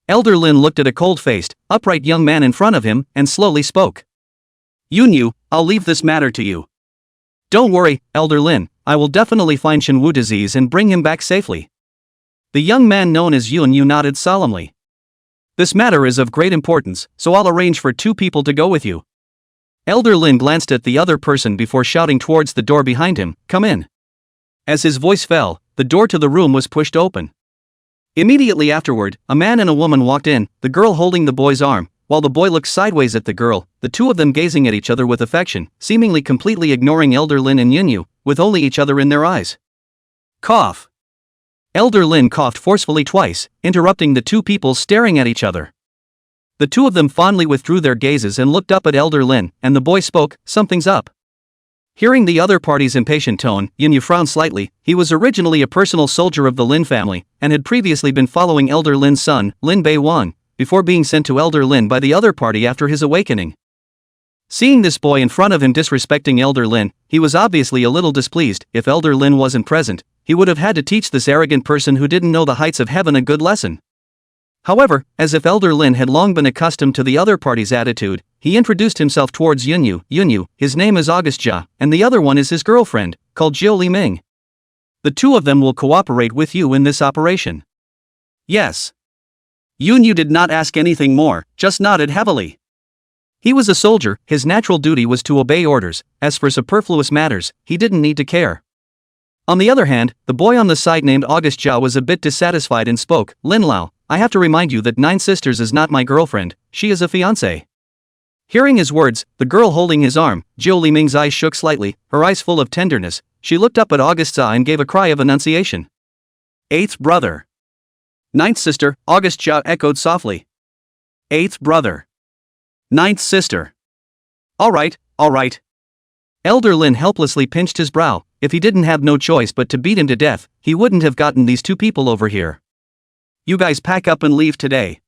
Elder Lin looked at a cold-faced, upright young man in front of him and slowly spoke. Yunyu, I'll leave this matter to you. Don't worry, Elder Lin, I will definitely find Shenwu disease and bring him back safely. The young man known as Yunyu nodded solemnly. This matter is of great importance, so I'll arrange for 2 people to go with you. Elder Lin glanced at the other person before shouting towards the door behind him, come in. As his voice fell, the door to the room was pushed open. Immediately afterward, a man and a woman walked in, the girl holding the boy's arm, while the boy looked sideways at the girl, the 2 of them gazing at each other with affection, seemingly completely ignoring Elder Lin and Yunyu, with only each other in their eyes. Cough. Elder Lin coughed forcefully twice, interrupting the 2 people staring at each other. The 2 of them fondly withdrew their gazes and looked up at Elder Lin, and the boy spoke, something's up. Hearing the other party's impatient tone, Yunyu frowned slightly. He was originally a personal soldier of the Lin family, and had previously been following Elder Lin's son, Lin Bei-wan, before being sent to Elder Lin by the other party after his awakening. Seeing this boy in front of him disrespecting Elder Lin, he was obviously a little displeased. If Elder Lin wasn't present, he would have had to teach this arrogant person who didn't know the heights of heaven a good lesson. However, as if Elder Lin had long been accustomed to the other party's attitude, he introduced himself towards Yunyu. Yunyu, his name is August Jia, and the other one is his girlfriend, called Jiu Li Ming. The 2 of them will cooperate with you in this operation. Yes. Yunyu did not ask anything more, just nodded heavily. He was a soldier, his natural duty was to obey orders, as for superfluous matters, he didn't need to care. On the other hand, the boy on the side named August Jia was a bit dissatisfied and spoke, Lin Lao, I have to remind you that Nine Sisters is not my girlfriend, she is a fiancé. Hearing his words, the girl holding his arm, Jiu Li Ming's eyes shook slightly, her eyes full of tenderness, she looked up at August Jia and gave a cry of annunciation. 8th brother. 9th sister, August Jia echoed softly. 8th brother. 9th sister. All right. Elder Lin helplessly pinched his brow. If he didn't have no choice but to beat him to death, he wouldn't have gotten these 2 people over here. You guys pack up and leave today.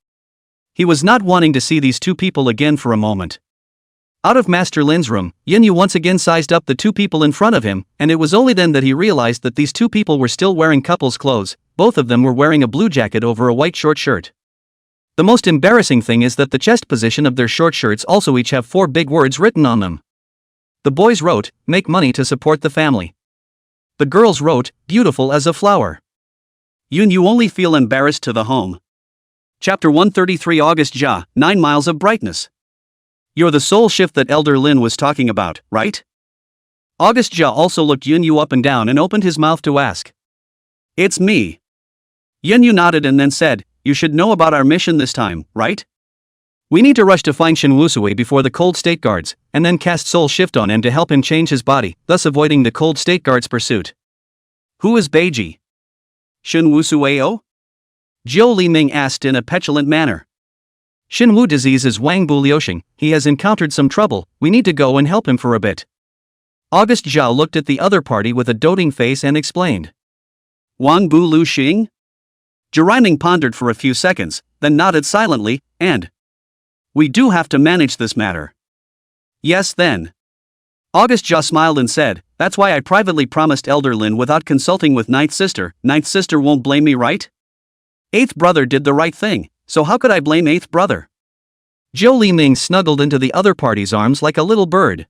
He was not wanting to see these 2 people again for a moment. Out of Master Lin's room, Yunyu once again sized up the 2 people in front of him, and it was only then that he realized that these 2 people were still wearing couple's clothes. Both of them were wearing a blue jacket over a white short shirt. The most embarrassing thing is that the chest position of their short shirts also each have 4 big words written on them. The boys wrote, make money to support the family. The girls wrote, beautiful as a flower. You only feel embarrassed to the home. Chapter 133 August Jia, 9 miles of brightness. You're the soul shift that Elder Lin was talking about, right? August Jia also looked Yunyu up and down and opened his mouth to ask. It's me. Yunyu nodded and then said, you should know about our mission this time, right? We need to rush to find Shen Wusui before the cold state guards, and then cast soul shift on him to help him change his body, thus avoiding the cold state guards' pursuit. Who is Beiji? Shen Wusuio? Jiu Li Ming asked in a petulant manner. Shenwu disease is Wang Bu Liuxing, he has encountered some trouble, we need to go and help him for a bit. August Zhao looked at the other party with a doting face and explained. Wang Bu Liuxing? Jiriming pondered for a few seconds, then nodded silently, and we do have to manage this matter. Yes then. August Jia smiled and said, that's why I privately promised Elder Lin without consulting with Ninth Sister. Ninth Sister won't blame me, right? Eighth brother did the right thing, so how could I blame eighth brother? Jiu Li Ming snuggled into the other party's arms like a little bird.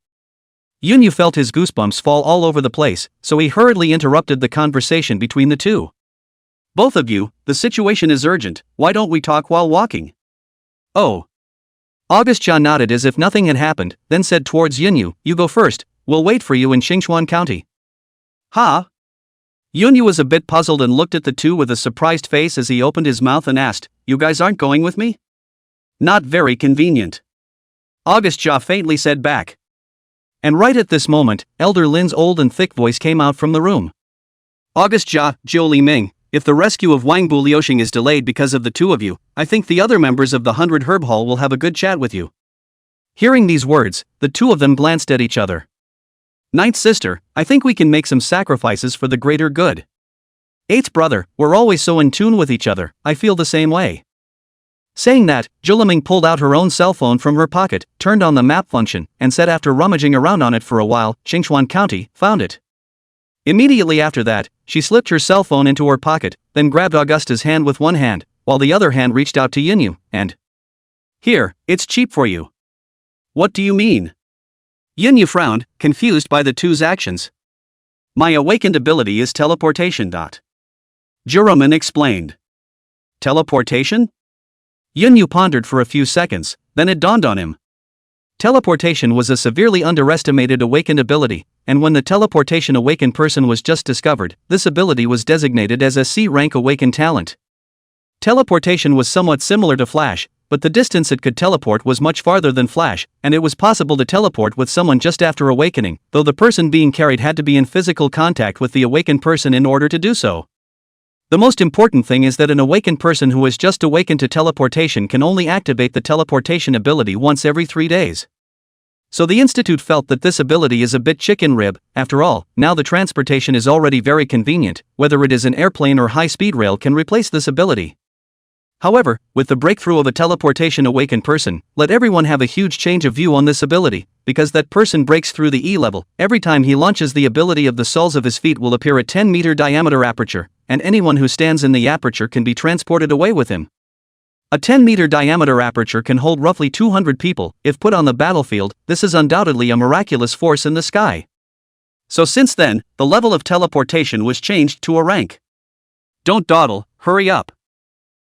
Yunyu felt his goosebumps fall all over the place, so he hurriedly interrupted the conversation between the two. Both of you, the situation is urgent, why don't we talk while walking? Oh. August Jia nodded as if nothing had happened, then said towards Yunyu, you go first, we'll wait for you in Xingchuan County. Ha? Yunyu was a bit puzzled and looked at the two with a surprised face as he opened his mouth and asked, you guys aren't going with me? Not very convenient. August Jia faintly said back. And right at this moment, Elder Lin's old and thick voice came out from the room. August Jia, Jiu Li Ming, if the rescue of Wang Bu Liuxing is delayed because of the two of you, I think the other members of the 100 Herb Hall will have a good chat with you. Hearing these words, the two of them glanced at each other. Ninth sister, I think we can make some sacrifices for the greater good. Eighth brother, we're always so in tune with each other, I feel the same way. Saying that, Zhuliming pulled out her own cell phone from her pocket, turned on the map function, and said after rummaging around on it for a while, Xingchuan County, found it. Immediately after that, she slipped her cell phone into her pocket, then grabbed Augusta's hand with one hand, while the other hand reached out to Yunyu, and "Here, it's cheap for you." "What do you mean?" Yunyu frowned, confused by the two's actions. "My awakened ability is teleportation. Juroman explained. Teleportation? Yunyu pondered for a few seconds, then it dawned on him. Teleportation was a severely underestimated awakened ability, and when the teleportation awakened person was just discovered, this ability was designated as a C-rank awakened talent. Teleportation was somewhat similar to Flash, but the distance it could teleport was much farther than Flash, and it was possible to teleport with someone just after awakening, though the person being carried had to be in physical contact with the awakened person in order to do so. The most important thing is that an awakened person who has just awakened to teleportation can only activate the teleportation ability once every 3 days. So the Institute felt that this ability is a bit chicken rib. After all, now the transportation is already very convenient, whether it is an airplane or high-speed rail can replace this ability. However, with the breakthrough of a teleportation awakened person, let everyone have a huge change of view on this ability, because that person breaks through the E level. Every time he launches the ability of the soles of his feet will appear a 10-meter diameter aperture, and anyone who stands in the aperture can be transported away with him. A 10-meter diameter aperture can hold roughly 200 people. If put on the battlefield, this is undoubtedly a miraculous force in the sky. So since then, the level of teleportation was changed to a rank. Don't dawdle, hurry up.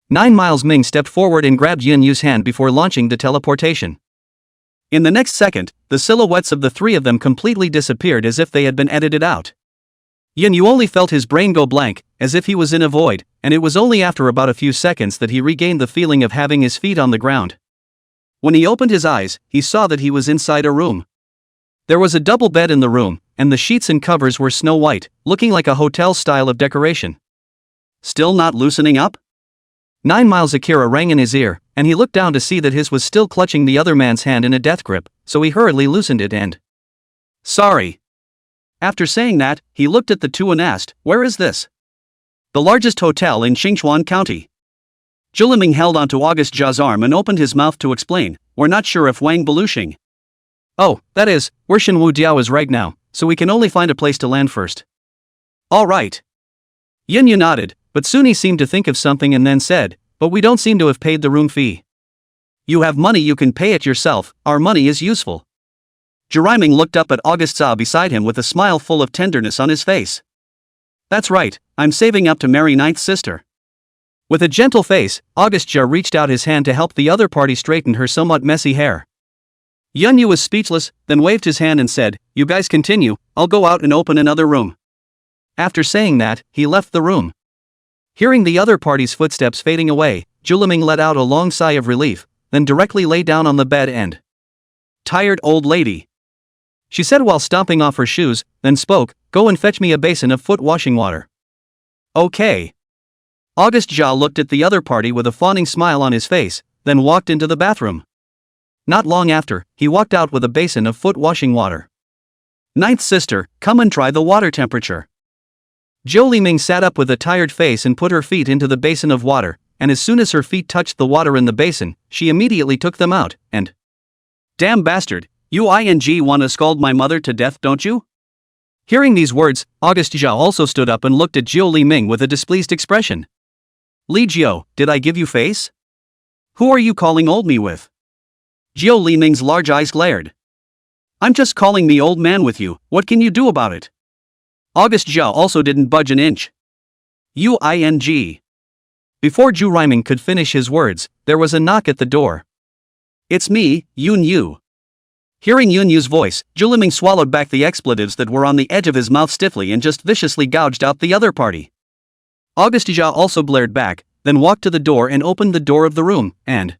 9 Miles Ming stepped forward and grabbed Yunyu's hand before launching the teleportation. In the next second, the silhouettes of the three of them completely disappeared as if they had been edited out. Yunyu only felt his brain go blank, as if he was in a void, and it was only after about a few seconds that he regained the feeling of having his feet on the ground. When he opened his eyes, he saw that he was inside a room. There was a double bed in the room, and the sheets and covers were snow white, looking like a hotel style of decoration. Still not loosening up? 9 Miles Akira rang in his ear, and he looked down to see that his was still clutching the other man's hand in a death grip, so he hurriedly loosened it and... Sorry. After saying that, he looked at the two and asked, "Where is this?" "The largest hotel in Xingchuan County." Zhuliming held onto August Jia's arm and opened his mouth to explain, "We're not sure if Wang Belushing." "Oh, that is, where Shenwu Diao is right now, so we can only find a place to land first." "All right." Yunyu nodded, but soon he seemed to think of something and then said, "But we don't seem to have paid the room fee." "You have money, you can pay it yourself, our money is useful." Juriming looked up at August Jia beside him with a smile full of tenderness on his face. "That's right, I'm saving up to marry Ninth's sister." With a gentle face, August Jia reached out his hand to help the other party straighten her somewhat messy hair. Yunyu was speechless, then waved his hand and said, "You guys continue, I'll go out and open another room." After saying that, he left the room. Hearing the other party's footsteps fading away, Zhuliming let out a long sigh of relief, then directly lay down on the bed and... "Tired old lady," she said while stomping off her shoes, then spoke, "Go and fetch me a basin of foot washing water." "Okay." August Jia looked at the other party with a fawning smile on his face, then walked into the bathroom. Not long after, he walked out with a basin of foot washing water. "Ninth's sister, come and try the water temperature." Zhou Liming sat up with a tired face and put her feet into the basin of water, and as soon as her feet touched the water in the basin, she immediately took them out, and... "Damn bastard, you wanna scald my mother to death, don't you?" Hearing these words, August Jia also stood up and looked at Zhou Liming with a displeased expression. "Li Jiao, did I give you face? Who are you calling old me with?" Zhou Liming's large eyes glared. "I'm just calling me old man with you, what can you do about it?" August Jia also didn't budge an inch. "Uing." Before Juriming could finish his words, there was a knock at the door. "It's me, Yunyu." Hearing Yunyu's voice, Zhuliming swallowed back the expletives that were on the edge of his mouth stiffly and just viciously gouged out the other party. August Jia also blared back, then walked to the door and opened the door of the room, and...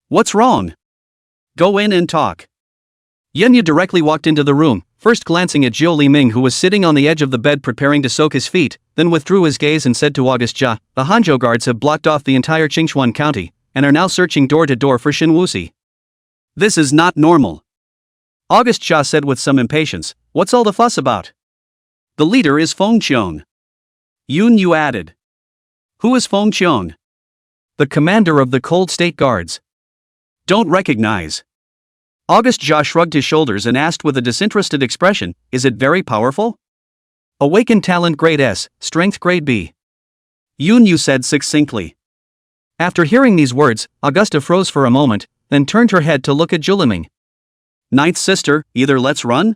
"What's wrong? Go in and talk." Yunyu directly walked into the room, first glancing at Zhou Liming who was sitting on the edge of the bed preparing to soak his feet, then withdrew his gaze and said to August Jia, "The Hanzhou guards have blocked off the entire Qingchuan County, and are now searching door to door for Xin Wuxi. This is not normal." August Jia said with some impatience, "What's all the fuss about?" "The leader is Feng Qiong." Yunyu added. "Who is Feng Qiong?" "The commander of the Cold State Guards." "Don't recognize." August Jia shrugged his shoulders and asked with a disinterested expression, "Is it very powerful?" "Awakened talent grade S, strength grade B." Yunyu said succinctly. After hearing these words, Augusta froze for a moment, then turned her head to look at Juliming. Ninth sister, either let's run?